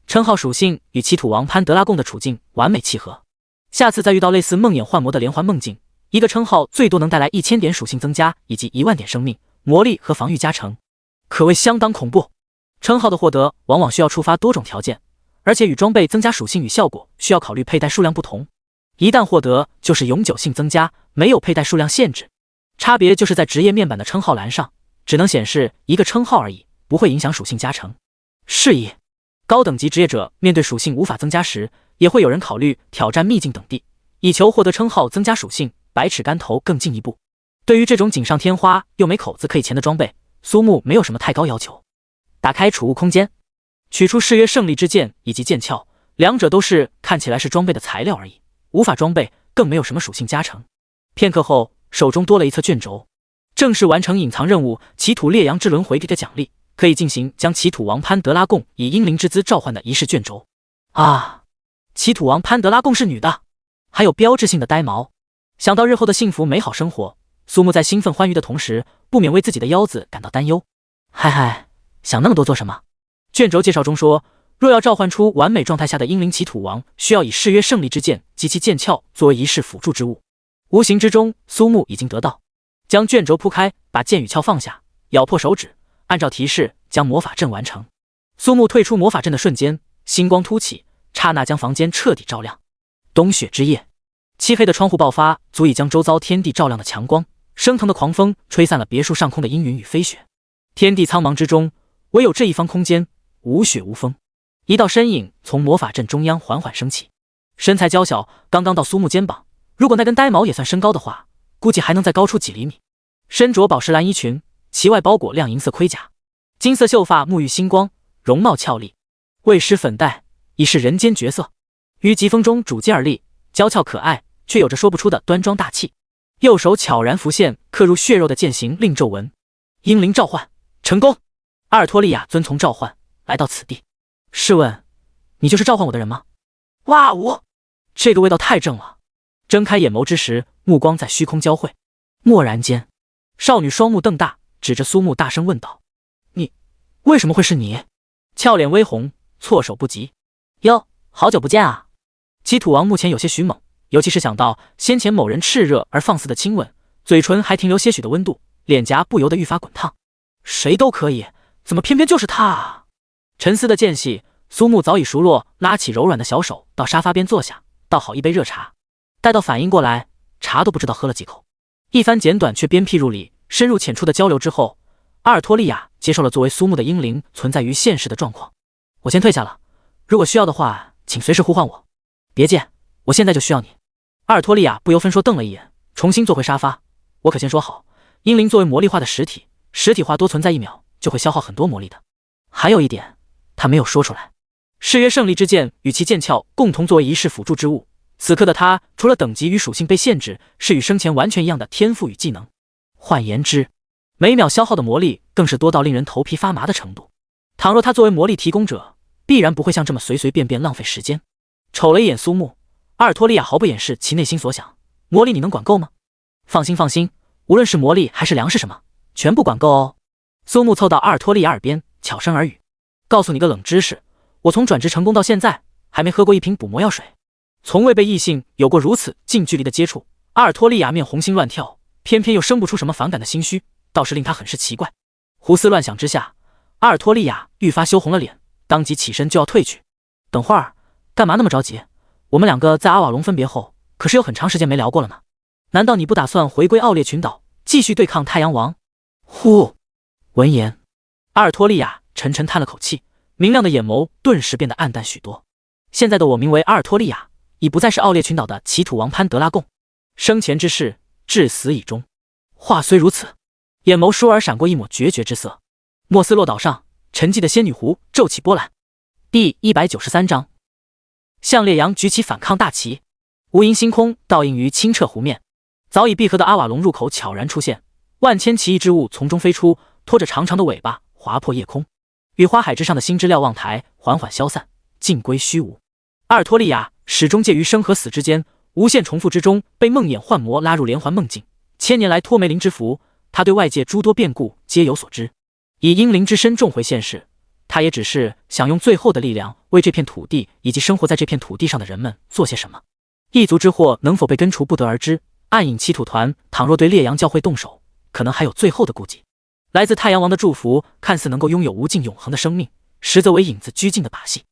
称号属性与其土王潘德拉贡的处境完美契合。下次再遇到类似梦魇幻魔的连环梦境，一个称号最多能带来1000点属性增加，以及1万点生命、魔力和防御加成，可谓相当恐怖。称号的获得往往需要触发多种条件，而且与装备增加属性与效果需要考虑佩戴数量不同。一旦获得就是永久性增加，没有佩戴数量限制。差别就是在职业面板的称号栏上，只能显示一个称号而已，不会影响属性加成。是以高等级职业者面对属性无法增加时，也会有人考虑挑战秘境等地，以求获得称号增加属性，百尺竿头更进一步。对于这种锦上添花又没口子可以钱的装备，苏木没有什么太高要求。打开储物空间，取出誓约胜利之剑以及剑鞘，两者都是看起来是装备的材料而已，无法装备，更没有什么属性加成。片刻后，手中多了一册卷轴，正是完成隐藏任务祈土烈阳之轮回给的奖励，可以进行将祈土王潘德拉贡以英灵之姿召唤的仪式卷轴。啊，祈土王潘德拉贡是女的，还有标志性的呆毛。想到日后的幸福美好生活，苏木在兴奋欢愉的同时，不免为自己的腰子感到担忧。嗨嗨，想那么多做什么？卷轴介绍中说，若要召唤出完美状态下的阴灵骑土王，需要以誓约胜利之剑及其剑鞘作为仪式辅助之物。无形之中，苏木已经得到。将卷轴铺开，把剑与鞘放下，咬破手指，按照提示将魔法阵完成。苏木退出魔法阵的瞬间，星光突起，刹那将房间彻底照亮。冬雪之夜，漆黑的窗户爆发，足以将周遭天地照亮的强光，升腾的狂风吹散了别墅上空的阴云与飞雪。天地苍茫之中，唯有这一方空间无雪无风。一道身影从魔法阵中央缓缓升起，身材娇小，刚刚到苏木肩膀，如果那根呆毛也算身高的话，估计还能再高出几厘米。身着宝石蓝衣裙，其外包裹亮银色盔甲，金色秀发沐浴星光，容貌俏丽，未施粉黛，已是人间绝色。于疾风中拄肩而立，娇俏可爱，却有着说不出的端庄大气。右手悄然浮现刻入血肉的剑形令咒文，阴灵召唤成功。阿尔托利亚遵从召唤，来到此地。试问，你就是召唤我的人吗？哇呜，这个味道太正了。睁开眼眸之时，目光在虚空交汇，蓦然间，少女双目瞪大，指着苏木大声问道：“你为什么会是你？”俏脸微红，措手不及。哟，好久不见啊！其土王目前有些许懵，尤其是想到先前某人炽热而放肆的亲吻，嘴唇还停留些许的温度，脸颊不由得愈发滚烫。谁都可以，怎么偏偏就是他啊？沉思的间隙，苏木早已熟络，拉起柔软的小手到沙发边坐下，倒好一杯热茶。待到反应过来，茶都不知道喝了几口。一番简短却鞭辟入里、深入浅出的交流之后，阿尔托利亚接受了作为苏木的英灵存在于现实的状况。我先退下了，如果需要的话，请随时呼唤我。别介，我现在就需要你。阿尔托利亚不由分说瞪了一眼，重新坐回沙发。我可先说好，英灵作为魔力化的实体，实体化多存在1秒就会消耗很多魔力的。还有一点，他没有说出来，誓约胜利之剑与其剑鞘共同作为仪式辅助之物。此刻的他，除了等级与属性被限制，是与生前完全一样的天赋与技能。换言之，每秒消耗的魔力更是多到令人头皮发麻的程度。倘若他作为魔力提供者，必然不会像这么随随便便浪费时间。瞅了一眼苏木，阿尔托利亚毫不掩饰其内心所想：魔力你能管够吗？放心放心，无论是魔力还是粮食什么，全部管够哦。苏木凑到阿尔托利亚耳边，悄声耳语：告诉你个冷知识，我从转职成功到现在，还没喝过一瓶补魔药水。从未被异性有过如此近距离的接触，阿尔托利亚面红心乱跳，偏偏又生不出什么反感的心虚，倒是令他很是奇怪。胡思乱想之下，阿尔托利亚愈发羞红了脸，当即起身就要退去。等会儿，干嘛那么着急？我们两个在阿瓦隆分别后，可是有很长时间没聊过了呢。难道你不打算回归奥列群岛，继续对抗太阳王？呼！闻言，阿尔托利亚沉沉叹了口气，明亮的眼眸顿时变得暗淡许多。现在的我名为阿尔托利亚，已不再是奥列群岛的骑土王潘德拉贡，生前之事，至死以终。话虽如此，眼眸倏尔闪过一抹决绝之色。莫斯洛岛上，沉寂的仙女湖骤起波澜。第193章，向烈阳举起反抗大旗，无垠星空倒映于清澈湖面。早已闭合的阿瓦隆入口悄然出现，万千奇异之物从中飞出，拖着长长的尾巴划破夜空，与花海之上的星之瞭望台缓缓消散，尽归虚无。阿尔托利亚始终介于生和死之间，无限重复之中，被梦魇幻魔拉入连环梦境。千年来托梅林之福，他对外界诸多变故皆有所知。以英灵之身重回现世，他也只是想用最后的力量为这片土地以及生活在这片土地上的人们做些什么。异族之祸能否被根除不得而知，暗影七土团倘若对烈阳教会动手，可能还有最后的顾忌。来自太阳王的祝福看似能够拥有无尽永恒的生命，实则为影子拘禁的把戏。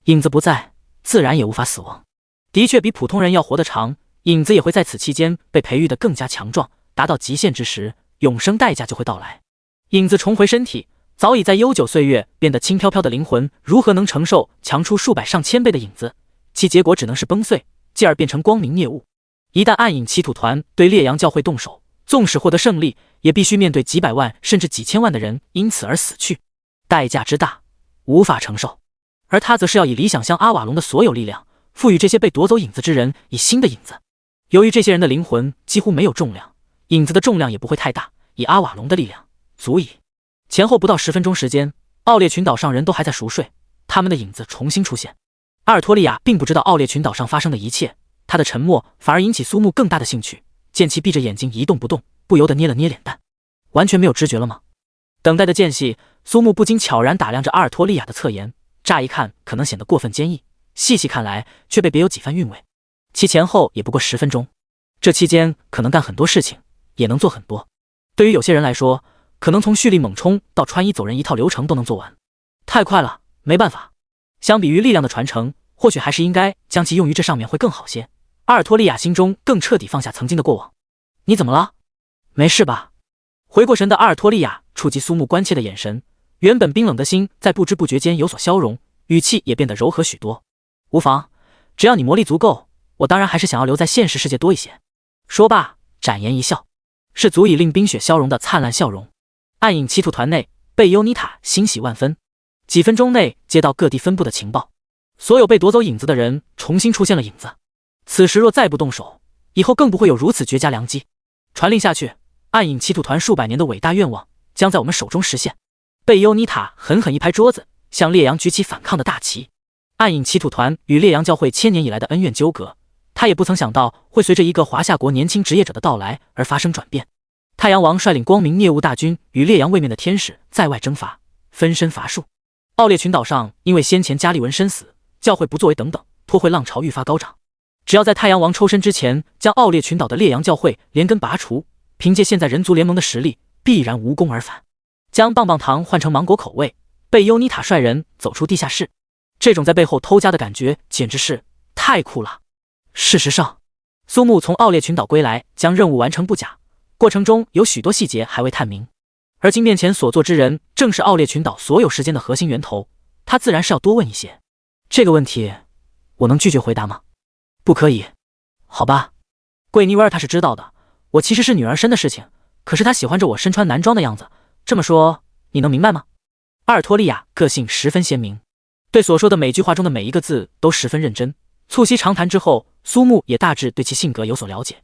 影子不在，自然也无法死亡。的确比普通人要活得长，影子也会在此期间被培育得更加强壮，达到极限之时，永生代价就会到来。影子重回身体，早已在悠久岁月变得轻飘飘的灵魂，如何能承受强出数百上千倍的影子？其结果只能是崩碎，继而变成光明孽物。一旦暗影祈土团对烈阳教会动手，纵使获得胜利，也必须面对几百万甚至几千万的人因此而死去，代价之大，无法承受。而他则是要以理想乡阿瓦隆的所有力量，赋予这些被夺走影子之人以新的影子。由于这些人的灵魂几乎没有重量，影子的重量也不会太大，以阿瓦隆的力量足以。前后不到10分钟时间，奥列群岛上人都还在熟睡，他们的影子重新出现。阿尔托利亚并不知道奥列群岛上发生的一切，他的沉默反而引起苏木更大的兴趣。见其闭着眼睛一动不动，不由得捏了捏脸蛋，完全没有知觉了吗？等待的间隙，苏木不禁悄然打量着阿尔托利亚的侧颜，乍一看可能显得过分坚毅，细细看来却被别有几番韵味。其前后也不过10分钟，这期间可能干很多事情，也能做很多。对于有些人来说，可能从蓄力猛冲到穿衣走人一套流程都能做完，太快了，没办法。相比于力量的传承，或许还是应该将其用于这上面会更好些。阿尔托利亚心中更彻底放下曾经的过往。你怎么了？没事吧？回过神的阿尔托利亚触及苏木关切的眼神，原本冰冷的心在不知不觉间有所消融，语气也变得柔和许多。无妨，只要你魔力足够，我当然还是想要留在现实世界多一些。说罢，展颜一笑，是足以令冰雪消融的灿烂笑容。暗影歧途团内，贝优妮塔欣喜万分。几分钟内接到各地分布的情报，所有被夺走影子的人重新出现了影子。此时若再不动手，以后更不会有如此绝佳良机。传令下去，暗影歧途团数百年的伟大愿望将在我们手中实现。贝优妮塔狠狠一拍桌子，向烈阳举起反抗的大旗。暗影歧途团与烈阳教会1000年以来的恩怨纠葛，他也不曾想到会随着一个华夏国年轻职业者的到来而发生转变。太阳王率领光明孽物大军与烈阳位面的天使在外征伐，分身乏术。奥列群岛上因为先前加利文身死，教会不作为等等，拖会浪潮愈发高涨。只要在太阳王抽身之前将奥列群岛的烈阳教会连根拔除，凭借现在人族联盟的实力，必然无功而返。将棒棒糖换成芒果口味，贝优妮塔率人走出地下室，这种在背后偷家的感觉简直是太酷了。事实上，苏木从奥列群岛归来，将任务完成不假，过程中有许多细节还未探明。而今面前所做之人正是奥列群岛所有时间的核心源头，他自然是要多问一些。这个问题我能拒绝回答吗？不可以。好吧，桂妮薇儿她是知道的，我其实是女儿身的事情，可是她喜欢着我身穿男装的样子，这么说你能明白吗？阿尔托利亚个性十分鲜明，对所说的每句话中的每一个字都十分认真。促膝长谈之后，苏木也大致对其性格有所了解。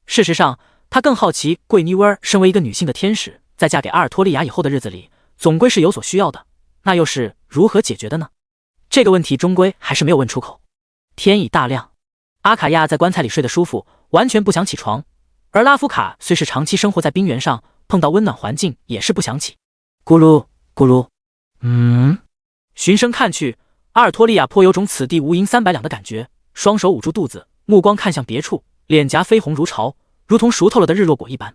事实上，他更好奇桂妮薇儿身为一个女性的天使，在嫁给阿尔托利亚以后的日子里，总归是有所需要的，那又是如何解决的呢？这个问题终归还是没有问出口。天已大亮，阿卡亚在棺材里睡得舒服，完全不想起床，而拉夫卡虽是长期生活在冰原上，碰到温暖环境也是不想起。咕噜咕噜，循声看去，阿尔托利亚颇有种此地无银300两的感觉，双手捂住肚子，目光看向别处，脸颊绯红如潮，如同熟透了的日落果一般。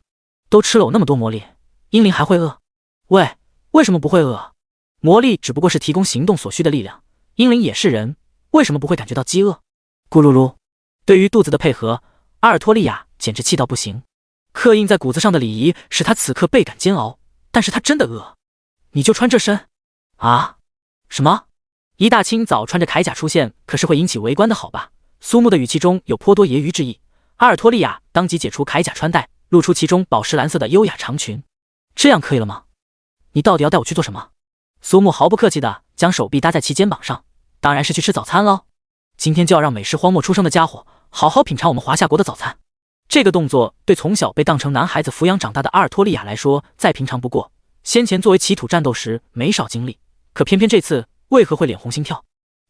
都吃了我那么多魔力，英灵还会饿？喂，为什么不会饿？魔力只不过是提供行动所需的力量，英灵也是人，为什么不会感觉到饥饿？咕噜噜。对于肚子的配合，阿尔托利亚简直气到不行。刻印在骨子上的礼仪使他此刻倍感煎熬，但是他真的饿。你就穿这身？啊？什么？一大清早穿着铠甲出现，可是会引起围观的好吧？苏木的语气中有颇多揶揄之意。阿尔托利亚当即解除铠甲穿戴，露出其中宝石蓝色的优雅长裙。这样可以了吗？你到底要带我去做什么？苏木毫不客气地将手臂搭在其肩膀上，当然是去吃早餐喽。今天就要让美食荒漠出生的家伙好好品尝我们华夏国的早餐。这个动作对从小被当成男孩子抚养长大的阿尔托利亚来说再平常不过，先前作为歧途战斗时没少经历，可偏偏这次为何会脸红心跳？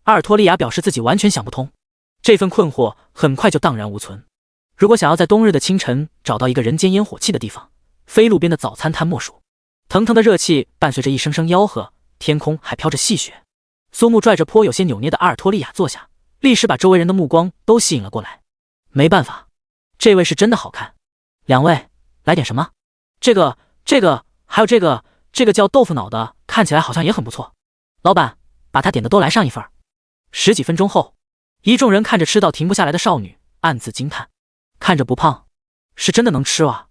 阿尔托利亚表示自己完全想不通，这份困惑很快就荡然无存。如果想要在冬日的清晨找到一个人间烟火气的地方，非路边的早餐摊莫属。腾腾的热气伴随着一声声吆喝，天空还飘着细雪。苏木拽着颇有些扭捏的阿尔托利亚坐下，立时把周围人的目光都吸引了过来。没办法，这位是真的好看。两位来点什么？这个还有这个叫豆腐脑的，看起来好像也很不错。老板，把他点的都来上一份。10几分钟后，一众人看着吃到停不下来的少女，暗自惊叹，看着不胖，是真的能吃啊。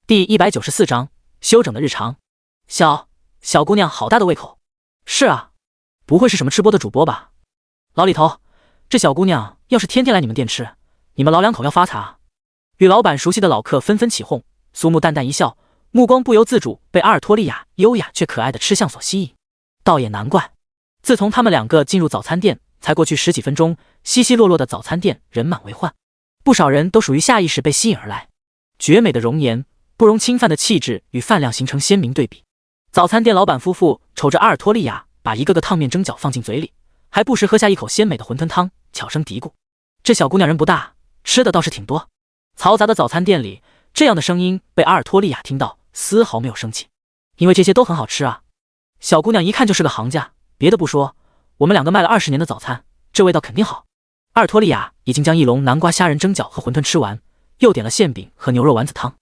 第194章休整的日常。小姑娘好大的胃口。是啊，不会是什么吃播的主播吧？老李头，这小姑娘要是天天来你们店吃，你们老两口要发财啊。与老板熟悉的老客纷纷起哄。苏木淡淡一笑，目光不由自主被阿尔托利亚优雅却可爱的吃相所吸引。倒也难怪，自从他们两个进入早餐店，才过去10几分钟，稀稀落落的早餐店人满为患，不少人都属于下意识被吸引而来。绝美的容颜，不容侵犯的气质与饭量形成鲜明对比。早餐店老板夫妇瞅着阿尔托利亚把一个个烫面蒸饺放进嘴里，还不时喝下一口鲜美的馄饨汤，悄声嘀咕：这小姑娘人不大，吃的倒是挺多。嘈杂的早餐店里，这样的声音被阿尔托利亚听到，丝毫没有生气，因为这些都很好吃啊。小姑娘一看就是个行家，别的不说，我们两个卖了20年的早餐，这味道肯定好。阿尔托利亚已经将一笼南瓜虾仁蒸饺和馄饨吃完，又点了馅饼和牛肉丸子汤。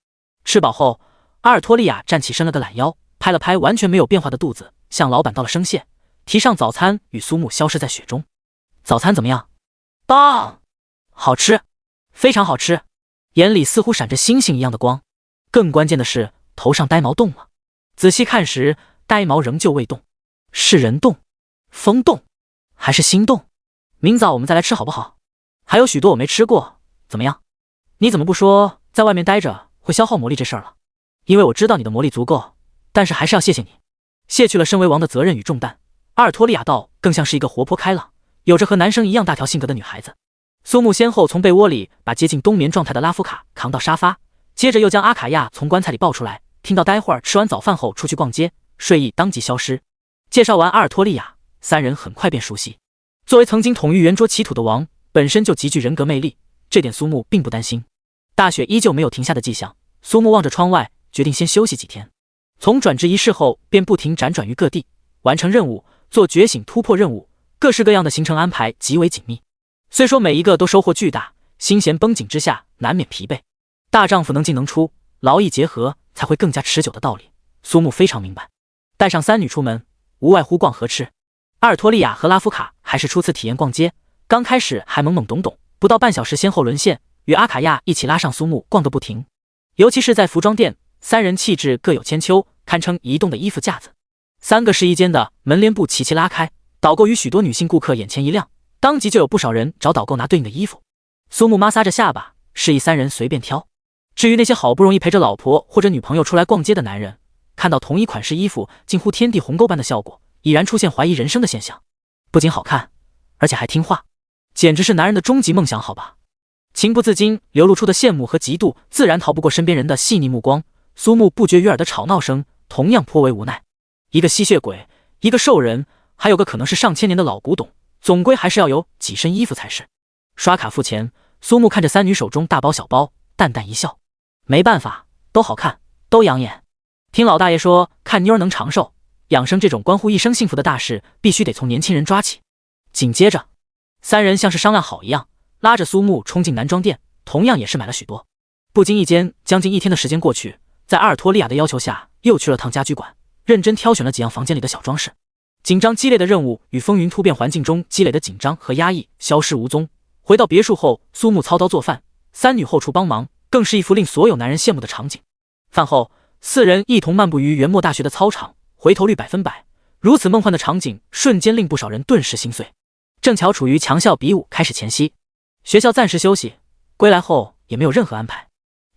吃饱后，阿尔托利亚站起伸了个懒腰，拍了拍完全没有变化的肚子，向老板道了声谢，提上早餐，与苏木消失在雪中。早餐怎么样？棒！好吃，非常好吃，眼里似乎闪着星星一样的光。更关键的是，头上呆毛动了。仔细看时，呆毛仍旧未动，是人动、风动，还是心动？明早我们再来吃好不好？还有许多我没吃过，怎么样？你怎么不说在外面待着会消耗魔力这事儿了？因为我知道你的魔力足够，但是还是要谢谢你，卸去了身为王的责任与重担。阿尔托利亚道更像是一个活泼开朗，有着和男生一样大条性格的女孩子。苏木先后从被窝里把接近冬眠状态的拉夫卡扛到沙发，接着又将阿卡亚从棺材里抱出来，听到待会儿吃完早饭后出去逛街，睡意当即消失。介绍完阿尔托利亚，三人很快便熟悉。作为曾经统御圆桌祈土的王，本身就极具人格魅力，这点苏木并不担心。大雪依旧没有停下的迹象，苏木望着窗外，决定先休息几天。从转职仪式后，便不停辗转于各地，完成任务，做觉醒突破任务，各式各样的行程安排极为紧密。虽说每一个都收获巨大，心弦绷紧之下难免疲惫。大丈夫能进能出，劳逸结合才会更加持久的道理，苏木非常明白。带上三女出门，无外乎逛和吃。阿尔托利亚和拉夫卡还是初次体验逛街，刚开始还懵懵懂懂，不到半小时先后沦陷，与阿卡亚一起拉上苏木逛个不停。尤其是在服装店，三人气质各有千秋，堪称移动的衣服架子。3个试衣间的门帘布齐齐拉开，导购与许多女性顾客眼前一亮，当即就有不少人找导购拿对应的衣服。苏木摩挲着下巴，示意三人随便挑。至于那些好不容易陪着老婆或者女朋友出来逛街的男人，看到同一款式衣服近乎天地鸿沟般的效果，已然出现怀疑人生的现象。不仅好看，而且还听话，简直是男人的终极梦想，好吧？情不自禁流露出的羡慕和嫉妒，自然逃不过身边人的细腻目光。苏木不绝于耳的吵闹声，同样颇为无奈。一个吸血鬼，一个兽人，还有个可能是上千年的老古董，总归还是要有几身衣服才是。刷卡付钱，苏木看着三女手中大包小包，淡淡一笑。没办法，都好看，都养眼。听老大爷说，看妞儿能长寿，养生这种关乎一生幸福的大事，必须得从年轻人抓起。紧接着，三人像是商量好一样，拉着苏木冲进男装店，同样也是买了许多。不经意间，将近1天的时间过去，在阿尔托利亚的要求下，又去了趟家居馆，认真挑选了几样房间里的小装饰。紧张激烈的任务与风云突变环境中积累的紧张和压抑消失无踪。回到别墅后，苏木操刀做饭，三女后厨帮忙，更是一幅令所有男人羡慕的场景。饭后，4人一同漫步于元末大学的操场，回头率100%。如此梦幻的场景，瞬间令不少人顿时心碎。正巧处于强校比武开始前夕，学校暂时休息，归来后也没有任何安排。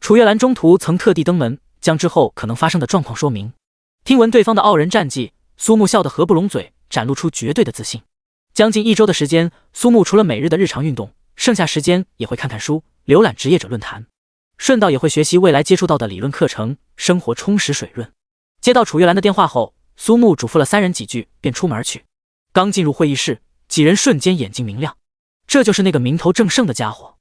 楚月兰中途曾特地登门，将之后可能发生的状况说明。听闻对方的傲人战绩，苏木笑得合不拢嘴，展露出绝对的自信。将近1周的时间，苏木除了每日的日常运动，剩下时间也会看看书，浏览职业者论坛，顺道也会学习未来接触到的理论课程，生活充实水润。接到楚月兰的电话后，苏木嘱咐了3人几句，便出门去。刚进入会议室，几人瞬间眼睛明亮，这就是那个名头正盛的家伙。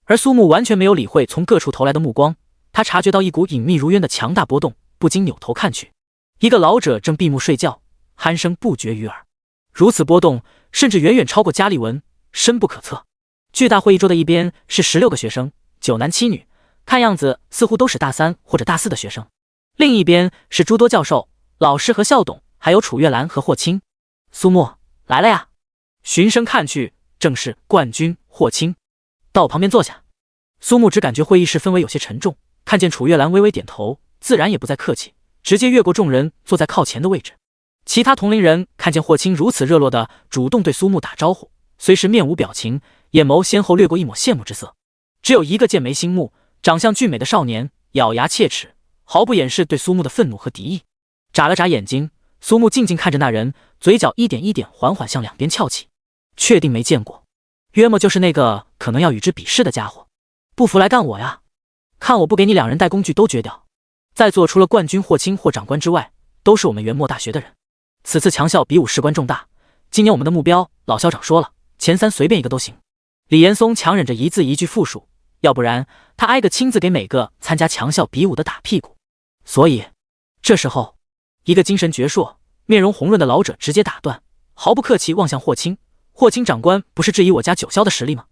而苏木完全没有理会从各处投来的目光，他察觉到一股隐秘如渊的强大波动，不禁扭头看去。一个老者正闭目睡觉，鼾声不绝于耳。如此波动，甚至远远超过加利文，深不可测。巨大会议桌的一边是16个学生，9男7女，看样子似乎都是大3或者大4的学生。另一边是诸多教授、老师和校董，还有楚月兰和霍青。苏木来了呀！循声看去，正是冠军霍青。到我旁边坐下。苏木只感觉会议室氛围有些沉重，看见楚月兰微微点头，自然也不再客气，直接越过众人，坐在靠前的位置。其他同龄人看见霍青如此热络的主动对苏木打招呼，虽是面无表情，眼眸先后掠过一抹羡慕之色。只有一个剑眉星目、长相俊美的少年咬牙切齿，毫不掩饰对苏木的愤怒和敌意。眨了眨眼睛，苏木静静看着那人，嘴角一点一点缓缓向两边翘起。确定没见过，约莫就是那个可能要与之比试的家伙。不服来干我呀！看我不给你2人带工具都绝掉。在座除了冠军霍青或长官之外，都是我们元末大学的人。此次强校比武事关重大，今年我们的目标，老校长说了，前3随便一个都行。李岩松强忍着一字一句复述，要不然他挨个亲自给每个参加强效比武的打屁股。所以这时候，一个精神矍铄、面容红润的老者直接打断，毫不客气望向霍青。霍青长官不是质疑我家九霄的实力吗？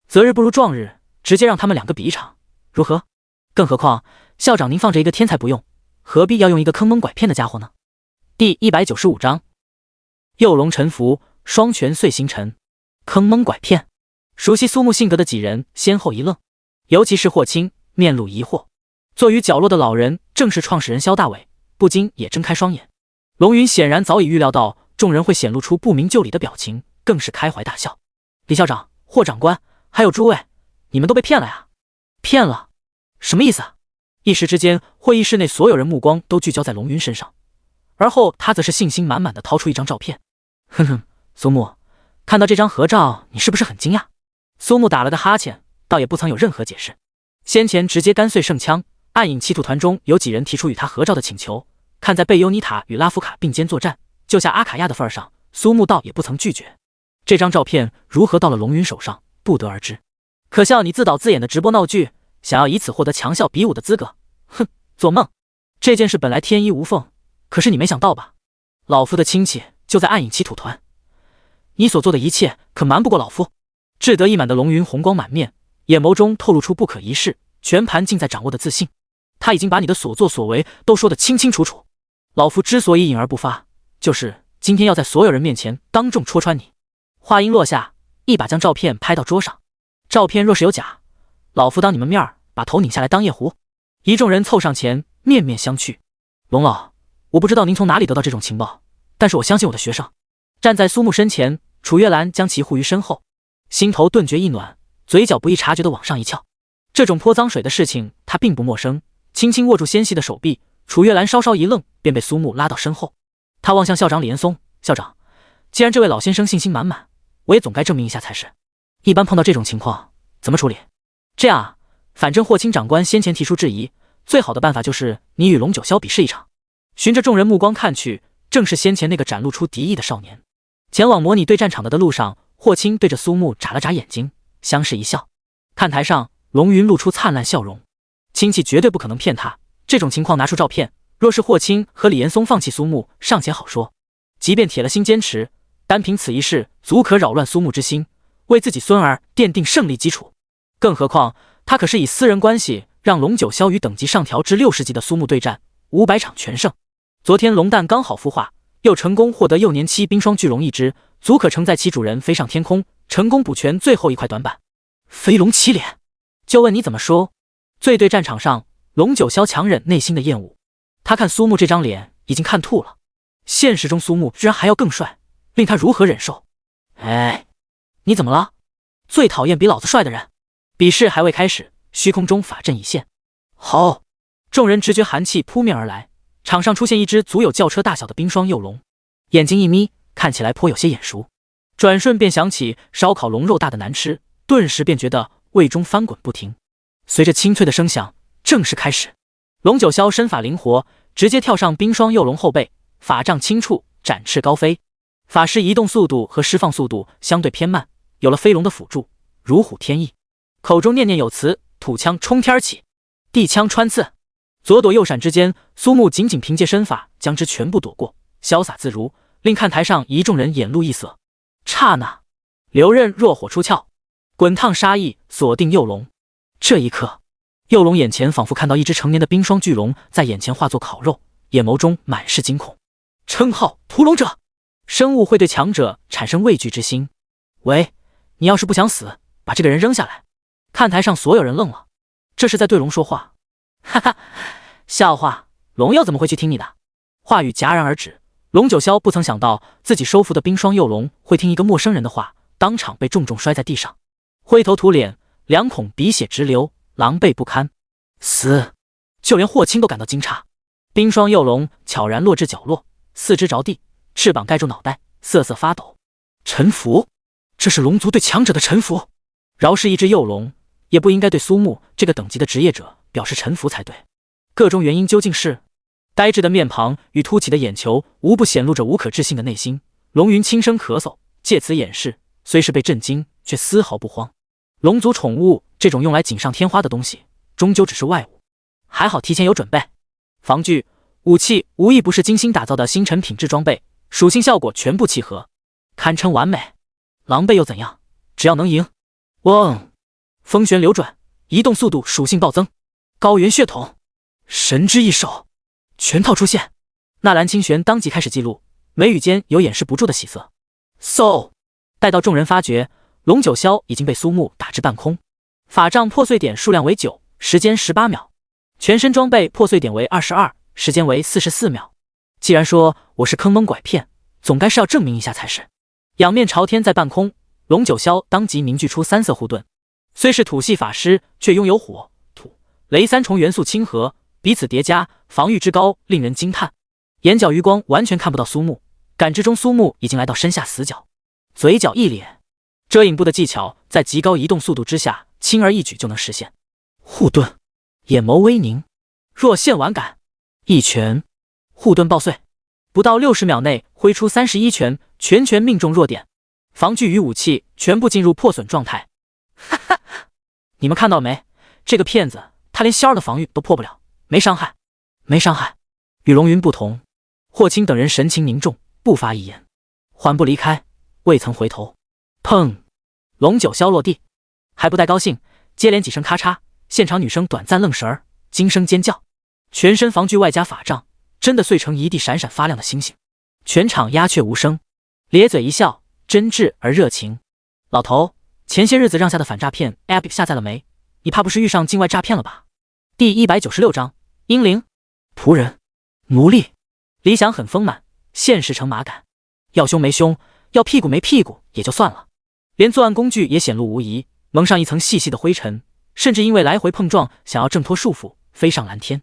择日不如撞日，直接让他们两个比一场，如何？更何况校长您放着一个天才不用，何必要用一个坑蒙拐骗的家伙呢？第195章，右龙臣服，双拳碎星辰。坑蒙拐骗，熟悉苏木性格的几人先后一愣，尤其是霍青，面露疑惑。坐于角落的老人正是创始人萧大伟，不禁也睁开双眼。龙云显然早已预料到众人会显露出不明就里的表情，更是开怀大笑。李校长、霍长官，还有诸位，你们都被骗了呀？骗了？什么意思啊？一时之间，会议室内所有人目光都聚焦在龙云身上，而后他则是信心满满的掏出一张照片。哼哼，苏木，看到这张合照，你是不是很惊讶？苏木打了个哈欠，倒也不曾有任何解释。先前直接干碎圣枪，暗影歧途团中有几人提出与他合照的请求，看在贝尤尼塔与拉夫卡并肩作战，救下阿卡亚的份上，苏木倒也不曾拒绝。这张照片如何到了龙云手上，不得而知。可笑你自导自演的直播闹剧，想要以此获得强效比武的资格，哼，做梦！这件事本来天衣无缝，可是你没想到吧？老夫的亲戚就在暗影歧途团，你所做的一切可瞒不过老夫。志得意满的龙云红光满面，眼眸中透露出不可一世、全盘尽在掌握的自信。他已经把你的所作所为都说得清清楚楚。老夫之所以隐而不发，就是今天要在所有人面前当众戳穿你。话音落下，一把将照片拍到桌上。照片若是有假，老夫当你们面儿把头拧下来当夜壶。一众人凑上前，面面相觑。龙老，我不知道您从哪里得到这种情报，但是我相信我的学生。站在苏木身前，楚月兰将其护于身后，心头顿觉一暖，嘴角不易察觉的往上一翘。这种泼脏水的事情他并不陌生，轻轻握住纤细的手臂，楚月兰稍稍一愣，便被苏木拉到身后。他望向校长李岩松，校长，既然这位老先生信心满满，我也总该证明一下才是。一般碰到这种情况怎么处理？这样啊，反正霍青长官先前提出质疑，最好的办法就是你与龙九霄比试一场。循着众人目光看去，正是先前那个展露出敌意的少年。前往模拟对战场的路上，霍青对着苏木眨了眨眼睛，相视一笑。看台上，龙云露出灿烂笑容。亲戚绝对不可能骗他，这种情况拿出照片，若是霍青和李岩松放弃苏木，尚且好说。即便铁了心坚持，单凭此一事，足可扰乱苏木之心，为自己孙儿奠定胜利基础。更何况他可是以私人关系让龙九霄与等级上调至60级的苏木对战，500场全胜。昨天龙蛋刚好孵化，又成功获得幼年期冰霜巨龙一只，足可承载其主人飞上天空，成功补全最后一块短板。飞龙起脸，就问你怎么说？最对战场上，龙九霄强忍内心的厌恶，他看苏木这张脸已经看吐了。现实中苏木居然还要更帅，令他如何忍受？哎，你怎么了？最讨厌比老子帅的人。比试还未开始，虚空中法阵已现。好，众人直觉寒气扑面而来，场上出现一只足有轿车大小的冰霜幼龙，眼睛一眯，看起来颇有些眼熟。转瞬便想起烧烤龙肉大的难吃，顿时便觉得胃中翻滚不停。随着清脆的声响，正式开始。龙九霄身法灵活，直接跳上冰霜幼龙后背，法杖轻触，展翅高飞。法师移动速度和释放速度相对偏慢，有了飞龙的辅助，如虎添翼。口中念念有词，土枪冲天起，地枪穿刺，左躲右闪之间，苏木仅仅凭借身法将之全部躲过，潇洒自如，令看台上一众人眼露异色。刹那，流刃若火出鞘，滚烫杀意锁定幼龙。这一刻，幼龙眼前仿佛看到一只成年的冰霜巨龙在眼前化作烤肉，眼眸中满是惊恐。称号屠龙者，生物会对强者产生畏惧之心。喂，你要是不想死，把这个人扔下来。看台上所有人愣了，这是在对龙说话？哈哈，笑话，龙又怎么会去听你的？话语戛然而止，龙九霄不曾想到自己收服的冰霜幼龙会听一个陌生人的话，当场被重重摔在地上，灰头土脸，两孔鼻血直流，狼狈不堪。死！就连霍青都感到惊诧。冰霜幼龙悄然落至角落，四肢着地，翅膀盖住脑袋，瑟瑟发抖。臣服，这是龙族对强者的臣服。饶是一只幼龙，也不应该对苏木这个等级的职业者表示臣服才对。个中原因究竟是？呆滞的面庞与凸起的眼球无不显露着无可置信的内心。龙云轻声咳嗽，借此掩饰，虽是被震惊，却丝毫不慌。龙族宠物这种用来锦上添花的东西，终究只是外物，还好提前有准备。防具、武器无一不是精心打造的星辰品质装备，属性效果全部契合，堪称完美。狼狈又怎样？只要能赢。嗡！风旋流转，移动速度属性暴增。高原血统，神之一手，全套出现。纳兰清玄当即开始记录，眉宇间有掩饰不住的喜色。待到众人发觉，龙九霄已经被苏木打至半空，法杖破碎点数量为9，时间18秒；全身装备破碎点为22，时间为44秒。既然说我是坑蒙拐骗，总该是要证明一下才是。仰面朝天在半空，龙九霄当即凝聚出3色护盾。虽是土系法师，却拥有火、土、雷3重元素亲和，彼此叠加，防御之高令人惊叹。眼角余光完全看不到苏木，感知中苏木已经来到身下死角，嘴角一咧。遮影步的技巧在极高移动速度之下，轻而易举就能实现。护盾，眼眸微凝，若现完感，一拳，护盾爆碎，不到60秒内挥出31拳，拳拳命中弱点，防具与武器全部进入破损状态。哈哈，你们看到了没？这个骗子，他连仙儿的防御都破不了，没伤害，没伤害。与龙云不同，霍青等人神情凝重，不发一言，缓步离开，未曾回头。砰！龙九霄落地，还不带高兴，接连几声咔嚓，现场女生短暂愣神儿，惊声尖叫，全身防具外加法杖，真的碎成一地闪闪发亮的星星。全场鸦雀无声，咧嘴一笑，真挚而热情。老头，前些日子让下的反诈骗 App 下载了没？你怕不是遇上境外诈骗了吧？第196章，英灵、仆人、奴隶。理想很丰满，现实成马杆，要凶没凶，要屁股没屁股也就算了，连作案工具也显露无遗，蒙上一层细细的灰尘，甚至因为来回碰撞想要挣脱束缚，飞上蓝天。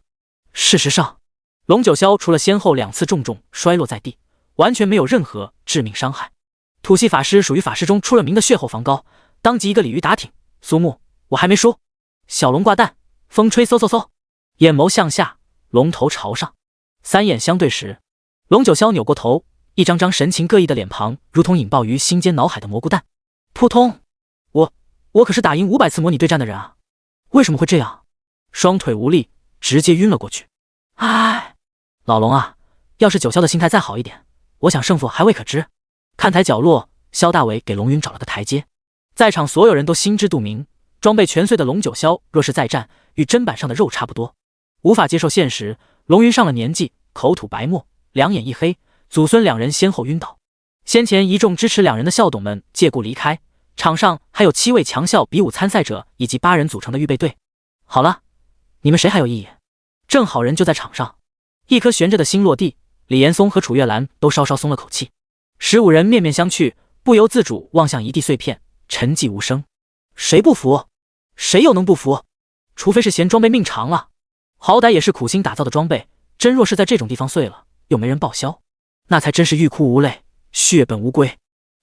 事实上，龙九霄除了先后2次重摔落在地，完全没有任何致命伤害。土系法师属于法师中出了名的血厚防高，当即一个鲤鱼打挺。苏木，我还没输。小龙挂蛋，风吹嗖嗖嗖，眼眸向下，龙头朝上，三眼相对时，龙九霄扭过头，一张张神情各异的脸庞如同引爆于心间脑海的蘑菇蛋。扑通！我可是打赢500次模拟对战的人啊，为什么会这样？双腿无力，直接晕了过去。唉，老龙啊，要是九霄的心态再好一点，我想胜负还未可知。看台角落，萧大伟给龙云找了个台阶。在场所有人都心知肚明，装备全碎的龙九霄若是再战，与砧板上的肉差不多。无法接受现实，龙云上了年纪，口吐白沫，两眼一黑，祖孙2人先后晕倒。先前一众支持2人的校董们借故离开，场上还有7位强校比武参赛者以及8人组成的预备队。好了，你们谁还有异议？正好人就在场上。一颗悬着的心落地，李岩松和楚月兰都稍稍松了口气。15人面面相觑，不由自主望向一地碎片，沉寂无声。谁不服？谁又能不服？除非是嫌装备命长了，好歹也是苦心打造的装备，真若是在这种地方碎了，又没人报销，那才真是欲哭无泪，血本无归。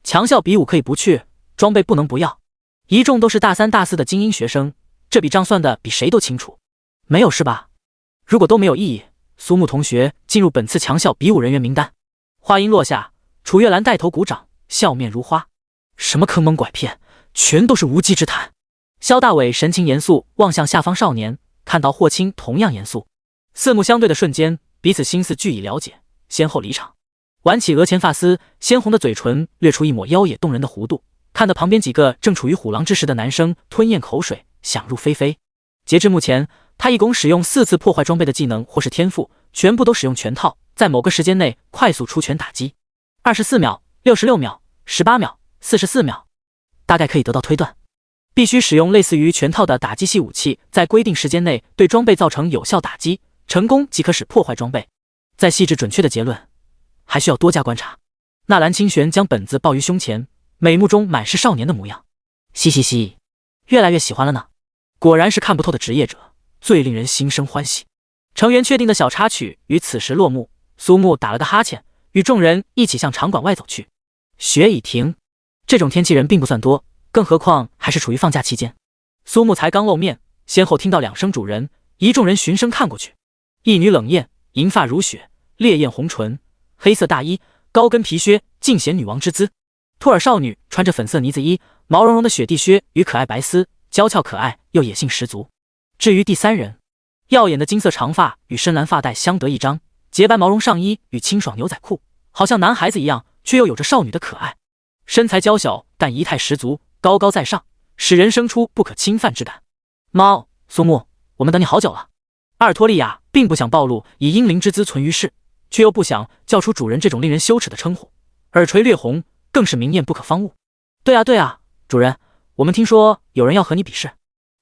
强校比武可以不去，装备不能不要。一众都是大3、大4的精英学生，这笔账算的比谁都清楚。没有是吧？如果都没有异议，苏木同学进入本次强校比武人员名单。话音落下，楚月兰带头鼓掌，笑面如花。什么坑蒙拐骗，全都是无稽之谈。萧大伟神情严肃，望向下方少年，看到霍青同样严肃，四目相对的瞬间，彼此心思俱已了解，先后离场。挽起额前发丝，鲜红的嘴唇掠出一抹妖冶动人的弧度，看得旁边几个正处于虎狼之时的男生吞咽口水，想入非非。截至目前，他一共使用4次破坏装备的技能或是天赋，全部都使用全套，在某个时间内快速出拳打击。24秒、66秒、18秒、44秒，大概可以得到推断，必须使用类似于全套的打击系武器，在规定时间内对装备造成有效打击，成功即可使破坏装备。再细致准确的结论，还需要多加观察。纳兰清玄将本子抱于胸前，美目中满是少年的模样。嘻嘻嘻，越来越喜欢了呢。果然是看不透的职业者，最令人心生欢喜。成员确定的小插曲于此时落幕，苏木打了个哈欠，与众人一起向场馆外走去。雪已停，这种天气人并不算多，更何况还是处于放假期间。苏木才刚露面，先后听到2声主人，一众人循声看过去。一女冷艳，银发如雪，烈焰红唇，黑色大衣，高跟皮靴，尽显女王之姿。兔儿少女穿着粉色呢子衣，毛茸茸的雪地靴与可爱白丝，娇俏可爱又野性十足。至于第三人，耀眼的金色长发与深蓝发带相得益彰，洁白毛绒上衣与清爽牛仔裤，好像男孩子一样，却又有着少女的可爱。身材娇小，但仪态十足，高高在上，使人生出不可侵犯之感。猫，苏木，我们等你好久了。阿尔托利亚并不想暴露以婴灵之姿存于世，却又不想叫出主人这种令人羞耻的称呼，耳垂略红，更是明艳不可方物。对啊对啊，主人，我们听说有人要和你比试，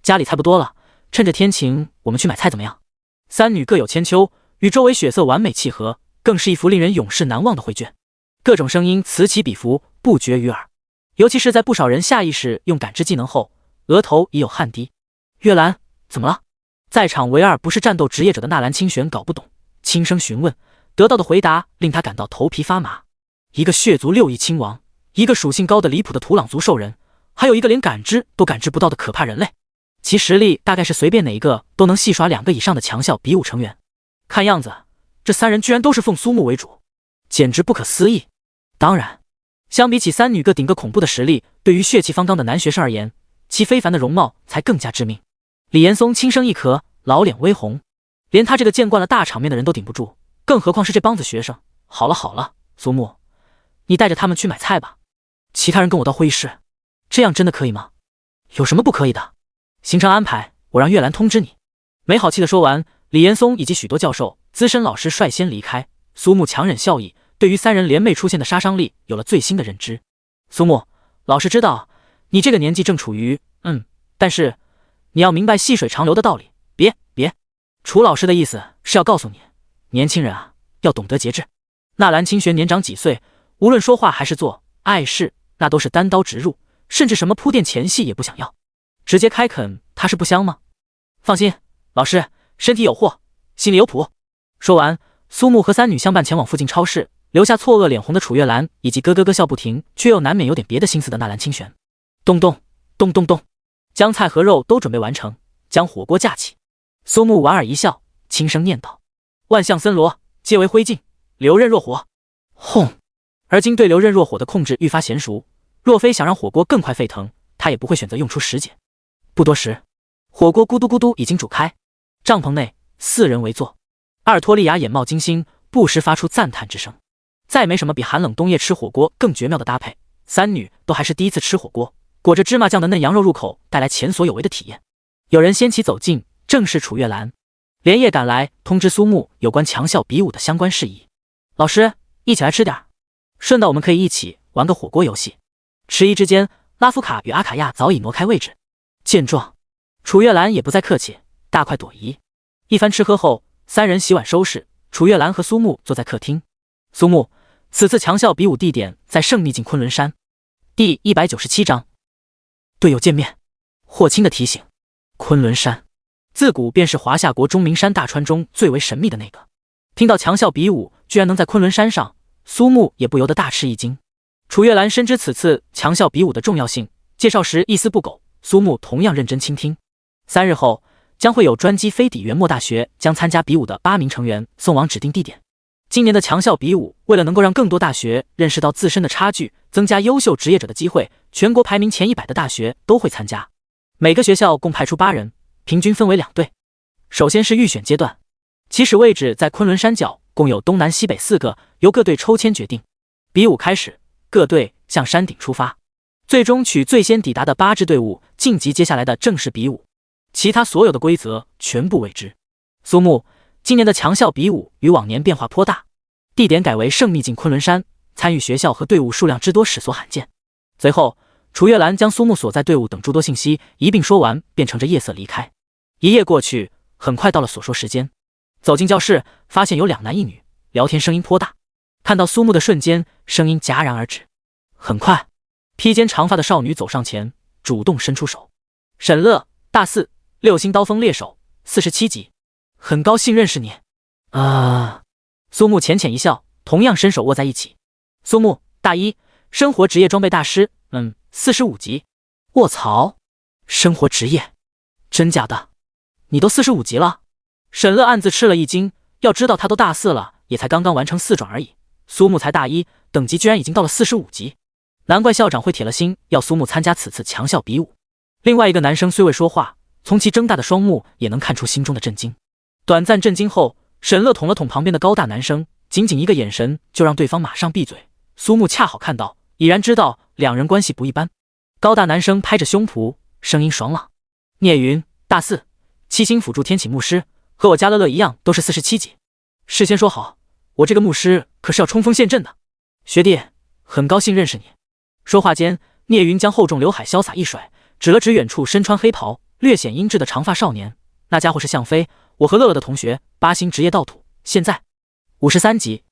家里菜不多了，趁着天晴，我们去买菜怎么样？三女各有千秋，与周围血色完美契合，更是一幅令人永世难忘的绘卷。各种声音此起彼伏，不绝于耳。尤其是在不少人下意识用感知技能后，额头已有汗滴。月兰，怎么了？在场唯二不是战斗职业者的纳兰清玄搞不懂，轻声询问，得到的回答令他感到头皮发麻。一个血族6亿亲王，一个属性高的离谱的土朗族兽人，还有一个连感知都感知不到的可怕人类，其实力大概是随便哪一个都能戏耍2个以上的强校比武成员。看样子，这3人居然都是奉苏木为主，简直不可思议。当然，相比起三女各顶个恐怖的实力，对于血气方刚的男学生而言，其非凡的容貌才更加致命。李岩松轻声一咳，老脸微红，连他这个见惯了大场面的人都顶不住，更何况是这帮子学生。好了好了，苏木，你带着他们去买菜吧，其他人跟我到会议室。这样真的可以吗？有什么不可以的？行程安排我让月兰通知你。没好气的说完，李岩松以及许多教授、资深老师率先离开。苏木强忍笑意，对于3人联袂出现的杀伤力有了最新的认知。苏木，老师知道你这个年纪正处于但是你要明白细水长流的道理。别，楚老师的意思是要告诉你，年轻人啊，要懂得节制。纳兰清玄年长几岁，无论说话还是做碍事，那都是单刀直入，甚至什么铺垫前戏也不想要，直接开垦，他是不香吗？放心，老师身体有货，心里有谱。说完，苏木和3女相伴前往附近超市，留下错愕脸红的楚月兰以及咯笑不停却又难免有点别的心思的纳兰清玄。咚咚咚咚咚，将菜和肉都准备完成，将火锅架起。苏木莞尔一笑，轻声念道：万象森罗，皆为灰烬，留刃若火。轰！而今对留刃若火的控制愈发娴熟，若非想让火锅更快沸腾，他也不会选择用出石碱。不多时，火锅咕嘟咕嘟已经煮开。帐篷内4人围坐，阿尔托利亚眼冒金星，不时发出赞叹之声。再没什么比寒冷冬夜吃火锅更绝妙的搭配，3女都还是第一次吃火锅，裹着芝麻酱的嫩羊肉入口，带来前所有为的体验。有人先起走近，正是楚月兰，连夜赶来通知苏木有关强校比武的相关事宜。老师，一起来吃点，顺道我们可以一起玩个火锅游戏。迟疑之间，拉夫卡与阿卡亚早已挪开位置。见状，楚月兰也不再客气，大快朵颐。一番吃喝后，3人洗碗收拾，楚月兰和苏木坐在客厅。苏木，此次强校比武地点在圣秘境昆仑山。第197章，队友见面。霍青的提醒，昆仑山自古便是华夏国中名山大川中最为神秘的那个。听到强校比武居然能在昆仑山上，苏木也不由得大吃一惊。楚月兰深知此次强校比武的重要性，介绍时一丝不苟，苏木同样认真倾听。3日后，将会有专机飞抵元墨大学，将参加比武的8名成员送往指定地点。今年的强校比武，为了能够让更多大学认识到自身的差距，增加优秀职业者的机会，全国排名前100的大学都会参加。每个学校共派出8人，平均分为2队。首先是预选阶段，起始位置在昆仑山脚，共有东南西北4个，由各队抽签决定。比武开始，各队向山顶出发，最终取最先抵达的8支队伍晋级接下来的正式比武。其他所有的规则全部未知。苏木，今年的强校比武与往年变化颇大，地点改为圣秘境昆仑山，参与学校和队伍数量之多史所罕见。随后，楚月兰将苏木所在队伍等诸多信息一并说完，便乘着夜色离开。一夜过去，很快到了所说时间。走进教室，发现有2男1女，聊天声音颇大。看到苏木的瞬间，声音戛然而止。很快，披肩长发的少女走上前，主动伸出手。沈乐，大4，6星刀锋猎手，47级，很高兴认识你。苏木浅浅一笑，同样伸手握在一起。苏木，大1，生活职业装备大师，45级。卧槽，生活职业，真假的？你都45级了？沈乐暗自吃了一惊，要知道他都大4了，也才刚刚完成4转而已。苏木才大1，等级居然已经到了45级，难怪校长会铁了心要苏木参加此次强校比武。另外一个男生虽未说话，从其睁大的双目也能看出心中的震惊。短暂震惊后，沈乐捅了捅旁边的高大男生，仅仅一个眼神就让对方马上闭嘴。苏木恰好看到，已然知道两人关系不一般。高大男生拍着胸脯，声音爽朗：“聂云，大4，七星辅助天启牧师，和我家乐乐一样，都是47级。事先说好，我这个牧师可是要冲锋陷阵的。学弟，很高兴认识你。”说话间，聂云将厚重刘海潇洒一甩，指了指远处身穿黑袍、略显阴质的长发少年：“那家伙是向飞，我和乐乐的同学，8星职业盗土，现在53级。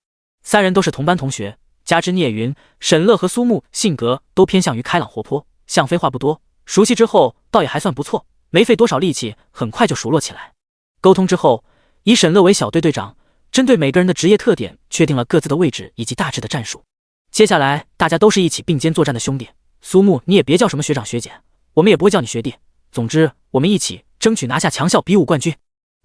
3人都是同班同学，加之聂云、沈乐和苏木性格都偏向于开朗活泼，向飞话不多，熟悉之后倒也还算不错，没费多少力气，很快就熟络起来。沟通之后，以沈乐为小队队长，针对每个人的职业特点确定了各自的位置以及大致的战术。接下来大家都是一起并肩作战的兄弟，苏木你也别叫什么学长学姐，我们也不会叫你学弟，总之我们一起争取拿下强校比武冠军。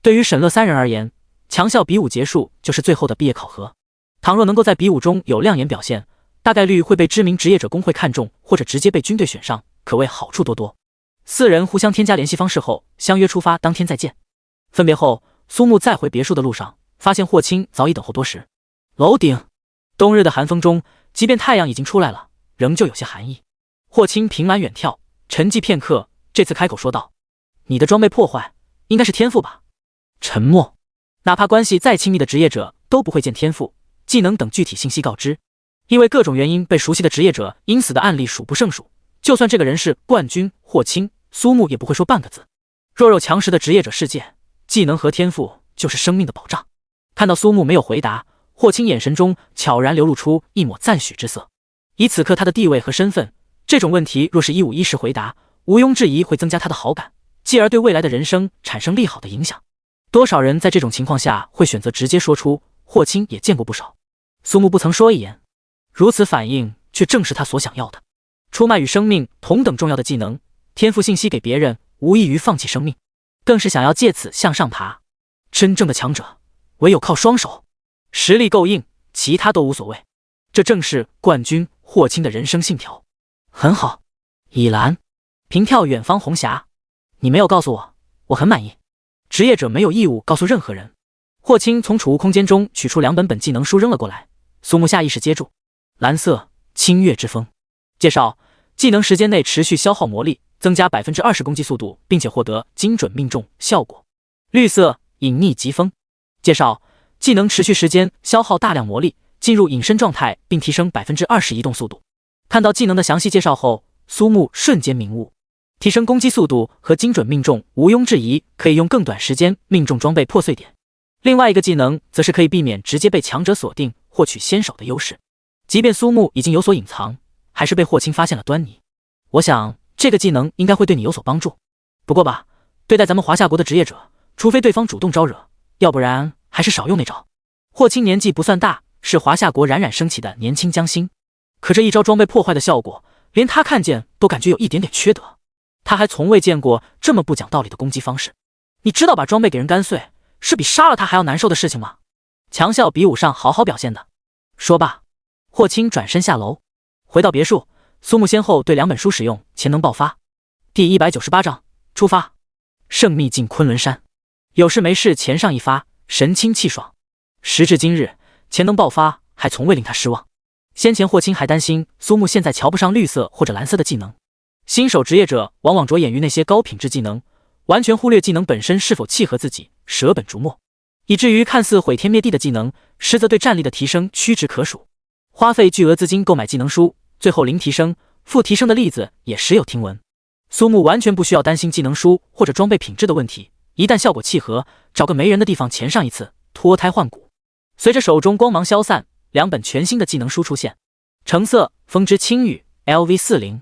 对于沈乐3人而言，强校比武结束就是最后的毕业考核，倘若能够在比武中有亮眼表现，大概率会被知名职业者工会看中，或者直接被军队选上，可谓好处多多。4人互相添加联系方式后，相约出发当天再见。分别后，苏木在回别墅的路上，发现霍青早已等候多时。楼顶，冬日的寒风中，即便太阳已经出来了，仍旧有些寒意。霍青凭栏远眺，沉寂片刻，这次开口说道：“你的装备破坏，应该是天赋吧？”沉默。哪怕关系再亲密的职业者都不会见天赋、技能等具体信息告知，因为各种原因被熟悉的职业者因死的案例数不胜数。就算这个人是冠军霍青，苏木也不会说半个字。弱肉强食的职业者世界，技能和天赋就是生命的保障。看到苏木没有回答，霍青眼神中悄然流露出一抹赞许之色。以此刻他的地位和身份，这种问题若是151时回答，毋庸置疑会增加他的好感，继而对未来的人生产生利好的影响。多少人在这种情况下会选择直接说出，霍青也见过不少。苏木不曾说一言，如此反应却正是他所想要的。出卖与生命同等重要的技能，天赋信息给别人，无异于放弃生命，更是想要借此向上爬。真正的强者，唯有靠双手，实力够硬，其他都无所谓。这正是冠军霍青的人生信条。很好，以兰，平眺远方红霞。你没有告诉我，我很满意。职业者没有义务告诉任何人。霍青从储物空间中取出2本本技能书扔了过来，苏木下意识接住。蓝色，清月之风。介绍：技能时间内持续消耗魔力，增加 20% 攻击速度，并且获得精准命中效果。绿色，隐匿疾风。介绍：技能持续时间消耗大量魔力，进入隐身状态，并提升 20% 移动速度。看到技能的详细介绍后，苏木瞬间明悟。提升攻击速度和精准命中，毋庸置疑可以用更短时间命中装备破碎点。另外一个技能则是可以避免直接被强者锁定，获取先手的优势。即便苏木已经有所隐藏，还是被霍青发现了端倪。我想这个技能应该会对你有所帮助。不过吧，对待咱们华夏国的职业者，除非对方主动招惹，要不然还是少用那招。霍青年纪不算大，是华夏国冉冉升起的年轻将星，可这一招装备破坏的效果，连他看见都感觉有一点点缺德。他还从未见过这么不讲道理的攻击方式。你知道把装备给人干碎，是比杀了他还要难受的事情吗？强校比武上好好表现的。说罢，霍青转身下楼，回到别墅。苏木先后对2本书使用潜能爆发。第198章，出发。圣秘境昆仑山，有事没事前上一发，神清气爽。时至今日，潜能爆发还从未令他失望。先前霍青还担心苏木现在瞧不上绿色或者蓝色的技能。新手职业者往往着眼于那些高品质技能，完全忽略技能本身是否契合自己，舍本逐末，以至于看似毁天灭地的技能，实则对战力的提升屈指可数。花费巨额资金购买技能书，最后零提升、负提升的例子也时有听闻。苏木完全不需要担心技能书或者装备品质的问题，一旦效果契合，找个没人的地方前上一次，脱胎换骨。随着手中光芒消散，2本全新的技能书出现。橙色，风之轻语 LV40。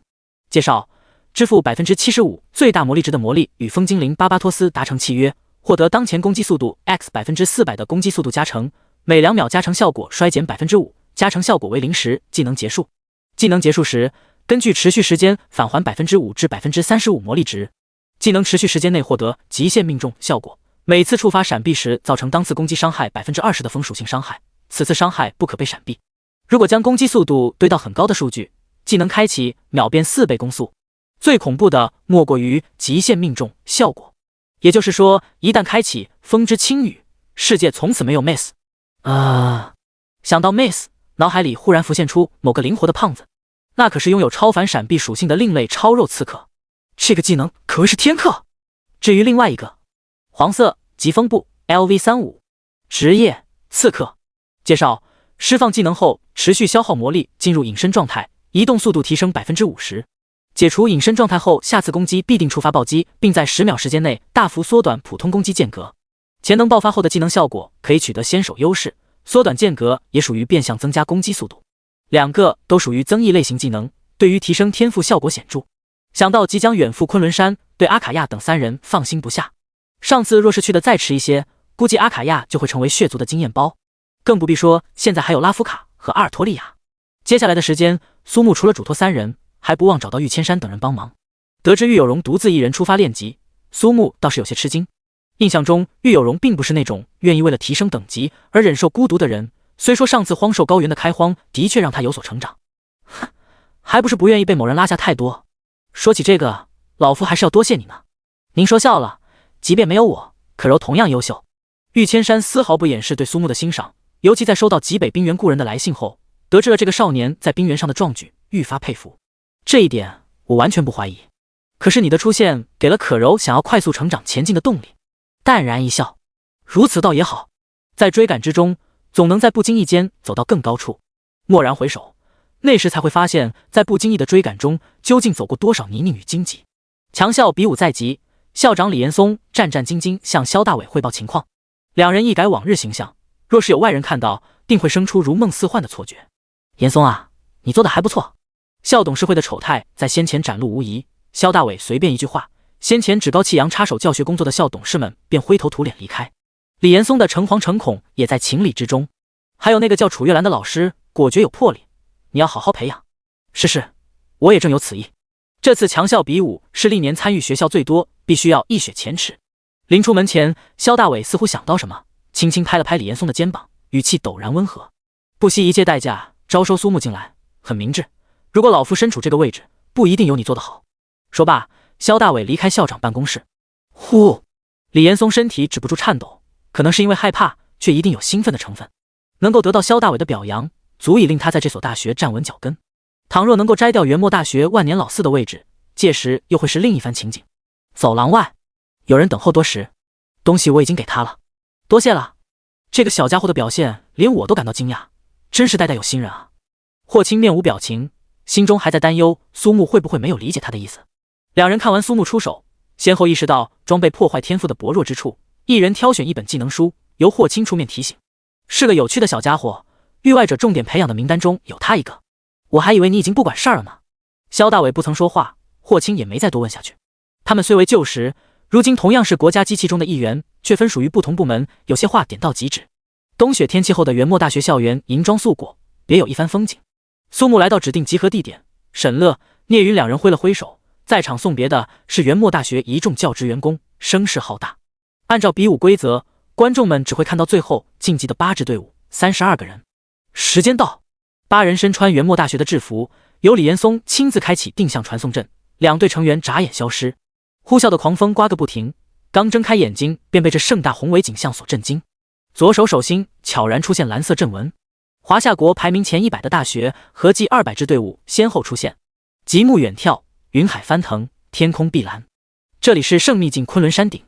介绍：支付 75% 最大魔力值的魔力与风精灵巴巴托斯达成契约，获得当前攻击速度 X 400%的攻击速度加成，每2秒加成效果衰减 5%， 加成效果为0时技能结束。技能结束时，根据持续时间返还 5% 至 35% 魔力值。技能持续时间内获得极限命中效果，每次触发闪避时造成当次攻击伤害 20% 的风属性伤害，此次伤害不可被闪避。如果将攻击速度堆到很高的数据，技能开启秒变4倍攻速。最恐怖的莫过于极限命中效果，也就是说，一旦开启风之轻语，世界从此没有 miss。想到 miss， 脑海里忽然浮现出某个灵活的胖子，那可是拥有超凡闪避属性的另类超肉刺客，这个技能可谓是天克。至于另外一个，黄色疾风步 LV35， 职业刺客。介绍：释放技能后，持续消耗魔力，进入隐身状态，移动速度提升 50%。解除隐身状态后，下次攻击必定触发暴击，并在10秒时间内大幅缩短普通攻击间隔。潜能爆发后的技能效果可以取得先手优势，缩短间隔也属于变相增加攻击速度。两个都属于增益类型技能，对于提升天赋效果显著。想到即将远赴昆仑山，对阿卡亚等3人放心不下。上次若是去的再迟一些，估计阿卡亚就会成为血族的经验包。更不必说现在还有拉夫卡和阿尔托利亚。接下来的时间，苏木除了嘱托3人，还不忘找到玉千山等人帮忙。得知玉有容独自一人出发练级，苏木倒是有些吃惊。印象中玉有容并不是那种愿意为了提升等级而忍受孤独的人，虽说上次荒兽高原的开荒的确让他有所成长，还不是不愿意被某人拉下太多。说起这个，老夫还是要多谢你呢。您说笑了，即便没有我，可柔同样优秀。玉千山丝毫不掩饰对苏木的欣赏，尤其在收到极北冰原故人的来信后，得知了这个少年在冰原上的壮举，愈发佩服。这一点我完全不怀疑。可是你的出现给了可柔想要快速成长前进的动力。淡然一笑，如此倒也好，在追赶之中，总能在不经意间走到更高处。蓦然回首，那时才会发现，在不经意的追赶中，究竟走过多少泥泞与荆棘。强校比武在即，校长李岩松战战兢兢向萧大伟汇报情况。两人一改往日形象，若是有外人看到，定会生出如梦似幻的错觉。岩松啊，你做的还不错。校董事会的丑态在先前展露无遗。萧大伟随便一句话，先前趾高气扬插手教学工作的校董事们便灰头土脸离开。李岩松的诚惶诚恐也在情理之中。还有那个叫楚月兰的老师，果决有魄力，你要好好培养。是，我也正有此意。这次强校比武是历年参与学校最多，必须要一雪前耻。临出门前，萧大伟似乎想到什么，轻轻拍了拍李岩松的肩膀，语气陡然温和：不惜一切代价招收苏木进来，很明智。如果老夫身处这个位置，不一定有你做得好。说罢，萧大伟离开校长办公室。呼！李岩松身体止不住颤抖，可能是因为害怕，却一定有兴奋的成分。能够得到萧大伟的表扬，足以令他在这所大学站稳脚跟。倘若能够摘掉元墨大学万年老四的位置，届时又会是另一番情景。走廊外，有人等候多时，东西我已经给他了，多谢了。这个小家伙的表现连我都感到惊讶，真是代代有新人啊。霍青面无表情，心中还在担忧苏木会不会没有理解他的意思。两人看完苏木出手，先后意识到装备破坏天赋的薄弱之处，一人挑选一本技能书，由霍青出面提醒。是个有趣的小家伙，域外者重点培养的名单中有他一个。我还以为你已经不管事儿了呢。萧大伟不曾说话，霍青也没再多问下去。他们虽为旧识，如今同样是国家机器中的一员，却分属于不同部门，有些话点到即止。冬雪天气后的元墨大学校园银装素裹，别有一番风景。苏木来到指定集合地点，沈乐、聂云两人挥了挥手，在场送别的是元墨大学一众教职员工，声势浩大。按照比武规则，观众们只会看到最后晋级的8支队伍，32个人。时间到，8人身穿元墨大学的制服，由李岩松亲自开启定向传送阵，两队成员眨眼消失。呼啸的狂风刮个不停，刚睁开眼睛便被这盛大宏伟景象所震惊。左手手心悄然出现蓝色阵纹，华夏国排名前100的大学合计200支队伍先后出现，极目远眺，云海翻腾，天空碧蓝。这里是圣秘境昆仑山顶。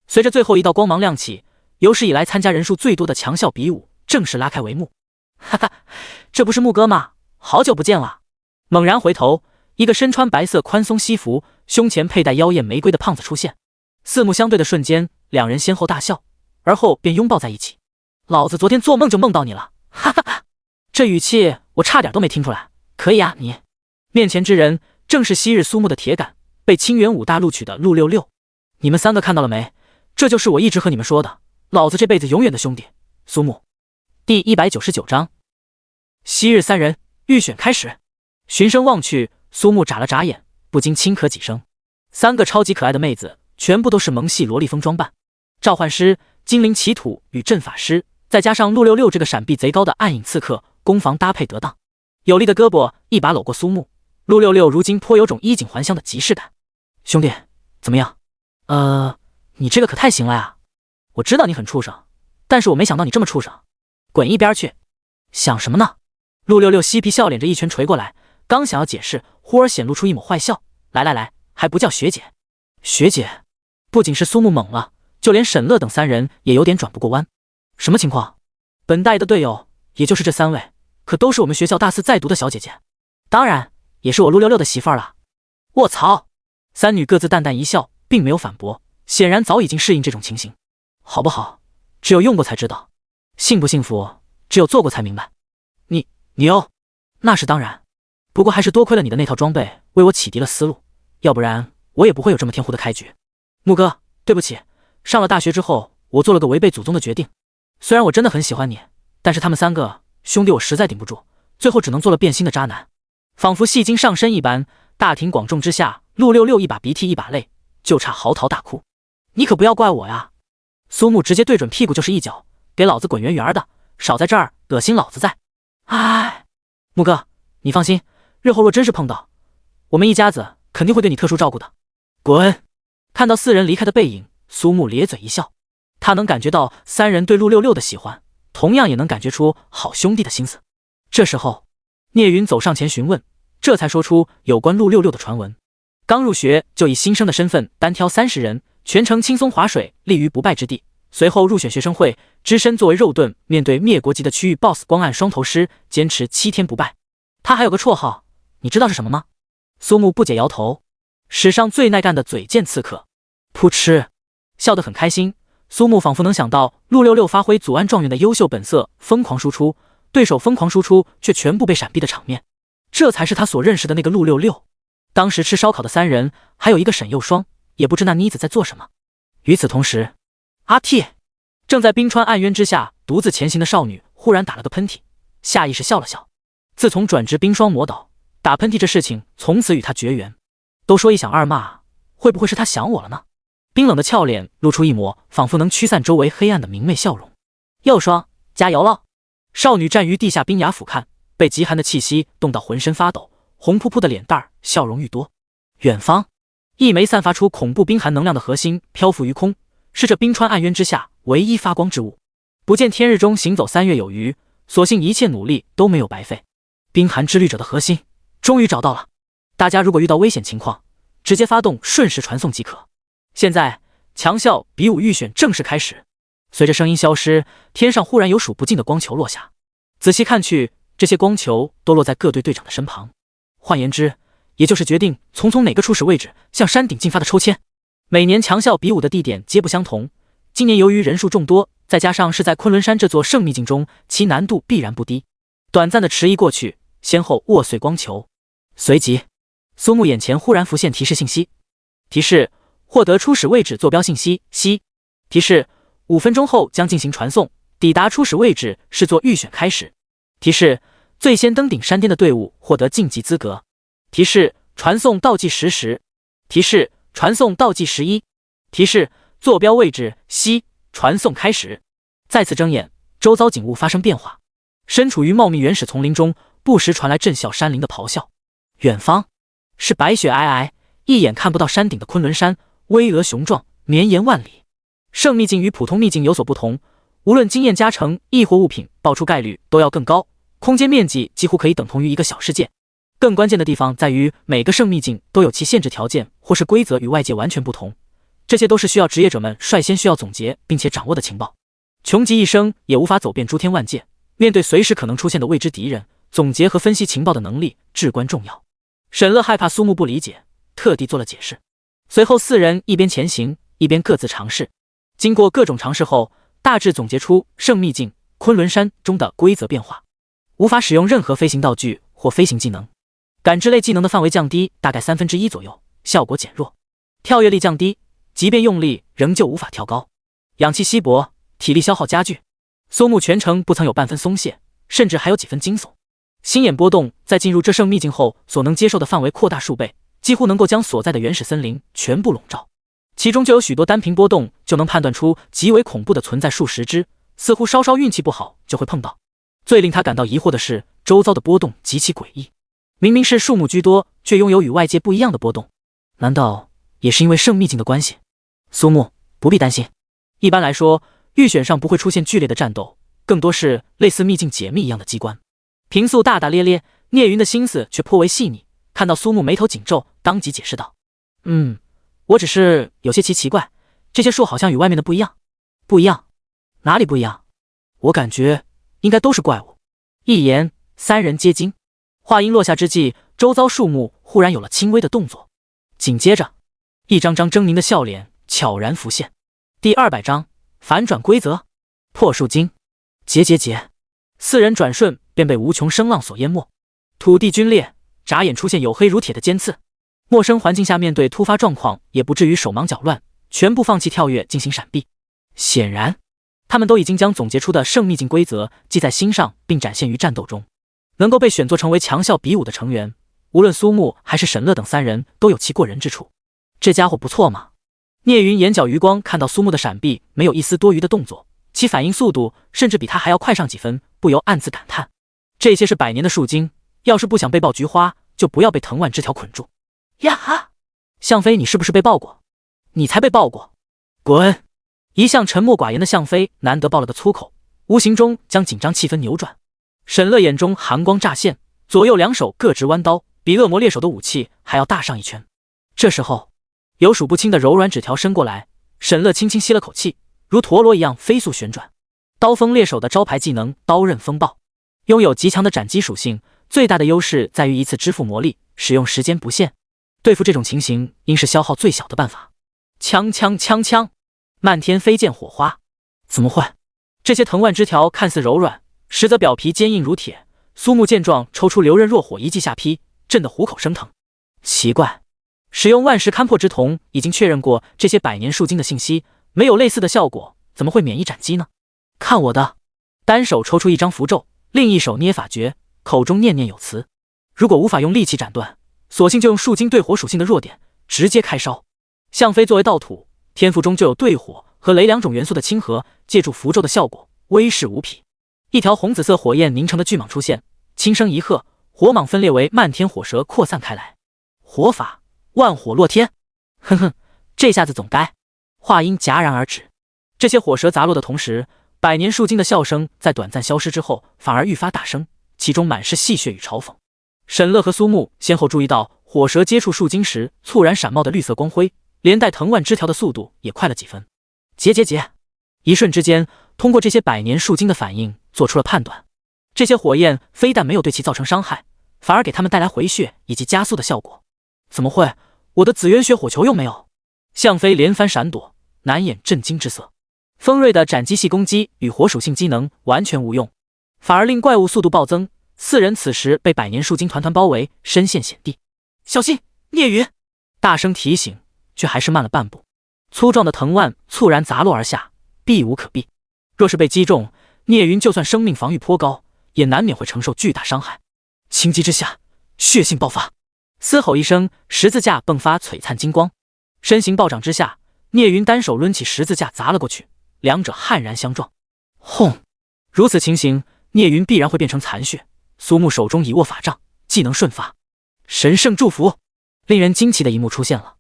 随着最后一道光芒亮起，有史以来参加人数最多的强校比武正式拉开帷幕。哈哈，这不是木哥吗？好久不见了。猛然回头，一个身穿白色宽松西服，胸前佩戴妖艳玫瑰的胖子出现。四目相对的瞬间，两人先后大笑，而后便拥抱在一起。老子昨天做梦就梦到你了，哈哈哈！这语气我差点都没听出来。可以啊，你面前之人正是昔日苏木的铁杆，被清源武大录取的陆66。你们3个看到了没？这就是我一直和你们说的，老子这辈子永远的兄弟苏木。第199章，昔日3人预选开始。循声望去，苏木眨了眨眼，不禁轻咳几声。3个超级可爱的妹子，全部都是萌系萝莉风装扮，召唤师、精灵祈土与阵法师，再加上陆66这个闪避贼高的暗影刺客，攻防搭配得当。有力的胳膊一把搂过苏木，陆66如今颇有种衣锦还乡的即视感。兄弟，怎么样？你这个可太行了呀！我知道你很畜生，但是我没想到你这么畜生。滚一边去！想什么呢？陆六六嬉皮笑脸着一拳捶过来，刚想要解释，忽而显露出一抹坏笑。来，还不叫学姐？学姐！不仅是苏木懵了，就连沈乐等三人也有点转不过弯。什么情况？本大爷的队友，也就是这3位，可都是我们学校大4在读的小姐姐，当然也是我陆六六的媳妇儿了。卧槽！三女各自淡淡一笑，并没有反驳，显然早已经适应这种情形。好不好？只有用过才知道，幸不幸福，只有做过才明白。你哦，那是当然，不过还是多亏了你的那套装备为我启迪了思路，要不然我也不会有这么天胡的开局。木哥，对不起，上了大学之后，我做了个违背祖宗的决定。虽然我真的很喜欢你，但是他们3个兄弟我实在顶不住，最后只能做了变心的渣男。仿佛戏精上身一般，大庭广众之下，陆六六一把鼻涕一把泪，就差嚎啕大哭。你可不要怪我呀！苏木直接对准屁股就是一脚，给老子滚圆圆的，少在这儿恶心老子在。哎，木哥，你放心，日后若真是碰到，我们一家子肯定会对你特殊照顾的。滚！看到4人离开的背影，苏木咧嘴一笑，他能感觉到3人对陆六六的喜欢，同样也能感觉出好兄弟的心思。这时候，聂云走上前询问，这才说出有关陆六六的传闻。刚入学就以新生的身份单挑30人，全程轻松划水，立于不败之地。随后入选学生会，只身作为肉盾，面对灭国级的区域 BOSS 光暗双头狮，坚持7天不败。他还有个绰号，你知道是什么吗？苏木不解摇头，史上最耐干的嘴贱刺客。噗嗤，笑得很开心。苏木仿佛能想到陆六六发挥祖安状元的优秀本色，疯狂输出，对手疯狂输出却全部被闪避的场面，这才是他所认识的那个陆六六。当时吃烧烤的3人，还有一个沈幼霜，也不知那妮子在做什么。与此同时，阿 T 正在冰川暗渊之下独自前行的少女忽然打了个喷嚏，下意识笑了笑。自从转职冰霜魔岛，打喷嚏这事情从此与她绝缘。都说一想二骂，会不会是她想我了呢？冰冷的俏脸露出一抹仿佛能驱散周围黑暗的明媚笑容。幼霜，加油了！少女站于地下冰崖俯瞰，被极寒的气息冻到浑身发抖，红扑扑的脸蛋儿，笑容愈多。远方，一枚散发出恐怖冰寒能量的核心漂浮于空，是这冰川暗渊之下唯一发光之物。不见天日中行走3月有余，所幸一切努力都没有白费。冰寒之律者的核心终于找到了，大家如果遇到危险情况，直接发动瞬时传送即可。现在强效比武预选正式开始。随着声音消失，天上忽然有数不尽的光球落下，仔细看去，这些光球都落在各队队长的身旁。换言之，也就是决定从哪个初始位置向山顶进发的抽签。每年强效比武的地点皆不相同，今年由于人数众多，再加上是在昆仑山这座圣秘境中，其难度必然不低。短暂的迟疑过去，先后握碎光球，随即苏木眼前忽然浮现提示信息：提示获得初始位置坐标信息，提示5分钟后将进行传送，抵达初始位置视作预选开始。提示最先登顶山巅的队伍获得晋级资格。提示传送倒计时时。提示传送倒计时1。提示坐标位置西，传送开始。再次睁眼，周遭景物发生变化，身处于茂密原始丛林中，不时传来震啸山林的咆哮。远方是白雪皑皑，一眼看不到山顶的昆仑山，巍峨雄壮，绵延万里。圣秘境与普通秘境有所不同，无论经验加成亦或物品爆出概率都要更高，空间面积几乎可以等同于一个小世界。更关键的地方在于，每个圣秘境都有其限制条件或是规则与外界完全不同，这些都是需要职业者们率先需要总结并且掌握的情报。穷极一生也无法走遍诸天万界，面对随时可能出现的未知敌人，总结和分析情报的能力至关重要。沈乐害怕苏木不理解，特地做了解释。随后4人一边前行，一边各自尝试。经过各种尝试后，大致总结出圣秘境昆仑山中的规则变化：无法使用任何飞行道具或飞行技能，感知类技能的范围降低大概1/3左右，效果减弱；跳跃力降低，即便用力仍旧无法跳高；氧气稀薄，体力消耗加剧。苏木全程不曾有半分松懈，甚至还有几分惊悚。心眼波动在进入这圣秘境后所能接受的范围扩大数倍，几乎能够将所在的原始森林全部笼罩，其中就有许多单凭波动就能判断出极为恐怖的存在数十只，似乎稍稍运气不好就会碰到。最令他感到疑惑的是，周遭的波动极其诡异，明明是树木居多，却拥有与外界不一样的波动，难道也是因为圣秘境的关系？苏木，不必担心。一般来说，预选上不会出现剧烈的战斗，更多是类似秘境解密一样的机关。平素大大咧咧，聂云的心思却颇为细腻。看到苏木眉头紧皱，当即解释道：“我只是有些奇怪，这些树好像与外面的不一样。”“不一样？哪里不一样？我感觉应该都是怪物。”一言，三人皆惊。话音落下之际，周遭树木忽然有了轻微的动作，紧接着，一张张狰狞的笑脸悄然浮现。第200章反转规则，破树精，结。四人转瞬便被无穷声浪所淹没，土地龟裂，眨眼出现黝黑如铁的尖刺。陌生环境下面对突发状况也不至于手忙脚乱，全部放弃跳跃进行闪避。显然，他们都已经将总结出的圣秘境规则记在心上，并展现于战斗中。能够被选作成为强效比武的成员，无论苏木还是沈乐等三人都有其过人之处。这家伙不错嘛。聂云眼角余光看到苏木的闪避没有一丝多余的动作，其反应速度甚至比他还要快上几分，不由暗自感叹：这些是百年的树精，要是不想被爆菊花，就不要被藤蔓枝条捆住。呀哈！向飞，你是不是被爆过？你才被爆过！滚！一向沉默寡言的向飞难得爆了个粗口，无形中将紧张气氛扭转。沈乐眼中寒光乍现，左右两手各执弯刀，比恶魔猎手的武器还要大上一圈。这时候，有数不清的柔软纸条伸过来，沈乐轻轻吸了口气，如陀螺一样飞速旋转。刀锋猎手的招牌技能刀刃风暴，拥有极强的斩击属性，最大的优势在于一次支付魔力，使用时间不限。对付这种情形，应是消耗最小的办法。枪！漫天飞溅火花。怎么会？这些藤蔓枝条看似柔软，实则表皮坚硬如铁。苏木见状，抽出流刃若火一记下劈，震得虎口生疼。奇怪，使用万石勘破之瞳已经确认过这些百年树精的信息，没有类似的效果，怎么会免疫斩击呢？看我的！单手抽出一张符咒，另一手捏法诀，口中念念有词。如果无法用利器斩断，索性就用树精对火属性的弱点，直接开烧。向飞作为道土，天赋中就有对火和雷两种元素的亲和，借助符咒的效果，威势无匹。一条红紫色火焰凝成的巨蟒出现，轻声一喝，火蟒分裂为漫天火蛇扩散开来。火法万火落天，哼哼，这下子总该。话音戛然而止，这些火蛇砸落的同时，百年树精的笑声在短暂消失之后，反而愈发大声，其中满是戏谑与嘲讽。沈乐和苏木先后注意到火蛇接触树精时猝然闪冒的绿色光辉，连带藤蔓枝条的速度也快了几分。结！一瞬之间，通过这些百年树精的反应，做出了判断。这些火焰非但没有对其造成伤害，反而给他们带来回血以及加速的效果。怎么会？我的紫渊血火球又没有？向飞连番闪躲，难掩震惊之色。锋锐的斩击系攻击与火属性机能完全无用，反而令怪物速度暴增。四人此时被百年树精团团包围，身陷险地。小心！聂云大声提醒，却还是慢了半步。粗壮的藤蔓猝然砸落而下，避无可避。若是被击中，聂云就算生命防御颇高，也难免会承受巨大伤害。情急之下，血性爆发，嘶吼一声，十字架迸发璀璨金光。身形暴涨之下，聂云单手抡起十字架砸了过去，两者悍然相撞。轰！如此情形，聂云必然会变成残血。苏木手中已握法杖，技能瞬发，神圣祝福。令人惊奇的一幕出现了，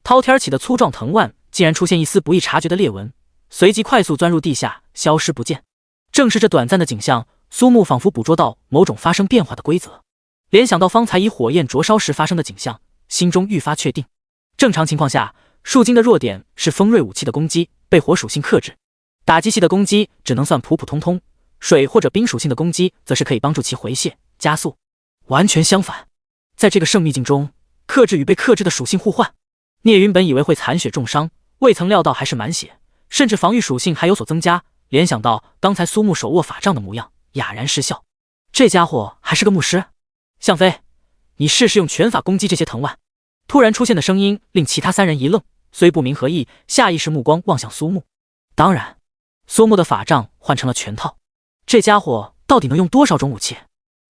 滔天起的粗壮藤蔓竟然出现一丝不易察觉的裂纹，随即快速钻入地下，消失不见。正是这短暂的景象，苏木仿佛捕捉到某种发生变化的规则，联想到方才以火焰灼烧时发生的景象，心中愈发确定。正常情况下，树精的弱点是锋锐武器的攻击被火属性克制，打击系的攻击只能算普普通通，水或者冰属性的攻击则是可以帮助其回血加速。完全相反，在这个圣秘境中，克制与被克制的属性互换。聂云本以为会残血重伤，未曾料到还是满血，甚至防御属性还有所增加。联想到刚才苏木手握法杖的模样，哑然失笑。这家伙还是个牧师。向飞，你试试用拳法攻击这些藤蔓。突然出现的声音令其他三人一愣，虽不明何意，下意识目光望向苏木。当然，苏木的法杖换成了拳套。这家伙到底能用多少种武器？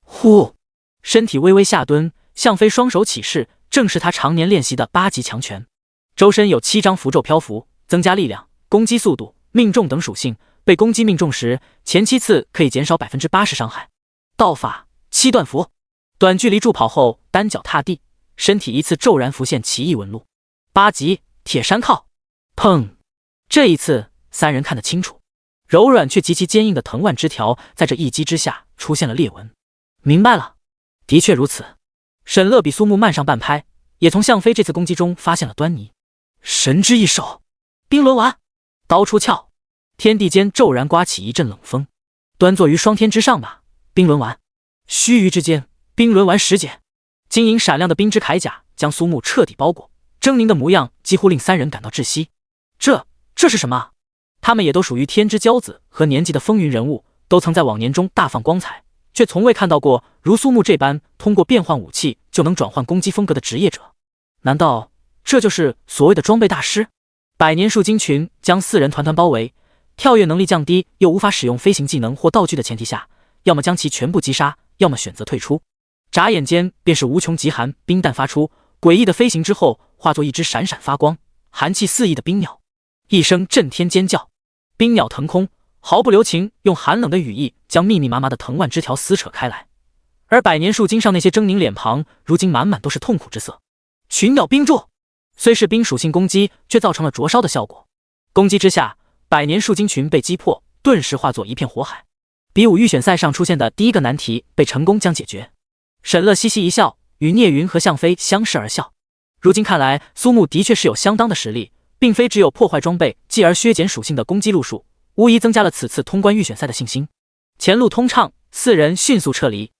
呼，身体微微下蹲，向飞双手起势，正是他常年练习的8级强拳。周身有7张符咒漂浮，增加力量、攻击速度、命中等属性。被攻击命中时，前7次可以减少 80% 伤害。道法7段符，短距离助跑后单脚踏地，身体一次骤然浮现奇异纹路。8级铁山靠，砰！这一次，三人看得清楚，柔软却极其坚硬的藤蔓枝条在这一击之下出现了裂纹。明白了，的确如此。沈乐比苏木慢上半拍，也从向飞这次攻击中发现了端倪。神之一手，冰轮丸，刀出鞘，天地间骤然刮起一阵冷风。端坐于霜天之上吧，冰轮丸。须臾之间，冰轮丸实解，晶莹闪亮的冰之铠甲将苏木彻底包裹，狰狞的模样几乎令三人感到窒息。这是什么？他们也都属于天之骄子和年纪的风云人物，都曾在往年中大放光彩，却从未看到过如苏木这般通过变换武器就能转换攻击风格的职业者。难道这就是所谓的装备大师？百年树精群将四人团团包围，跳跃能力降低又无法使用飞行技能或道具的前提下，要么将其全部击杀，要么选择退出。眨眼间便是无穷极寒冰弹发出，诡异的飞行之后化作一只闪闪发光、寒气四溢的冰鸟。一声震天尖叫，冰鸟腾空，毫不留情用寒冷的羽翼将密密麻麻的藤蔓枝条撕扯开来，而百年树精上那些狰狞脸庞如今满满都是痛苦之色。群鸟冰柱，虽是冰属性攻击，却造成了灼烧的效果。攻击之下，百年树精群被击破，顿时化作一片火海。比武预选赛上出现的第一个难题被成功将解决。沈乐嘻嘻一笑，与聂云和向飞相视而笑。如今看来，苏木的确是有相当的实力，并非只有破坏装备继而削减属性的攻击路数，无疑增加了此次通关预选赛的信心。前路通畅，四人迅速撤离。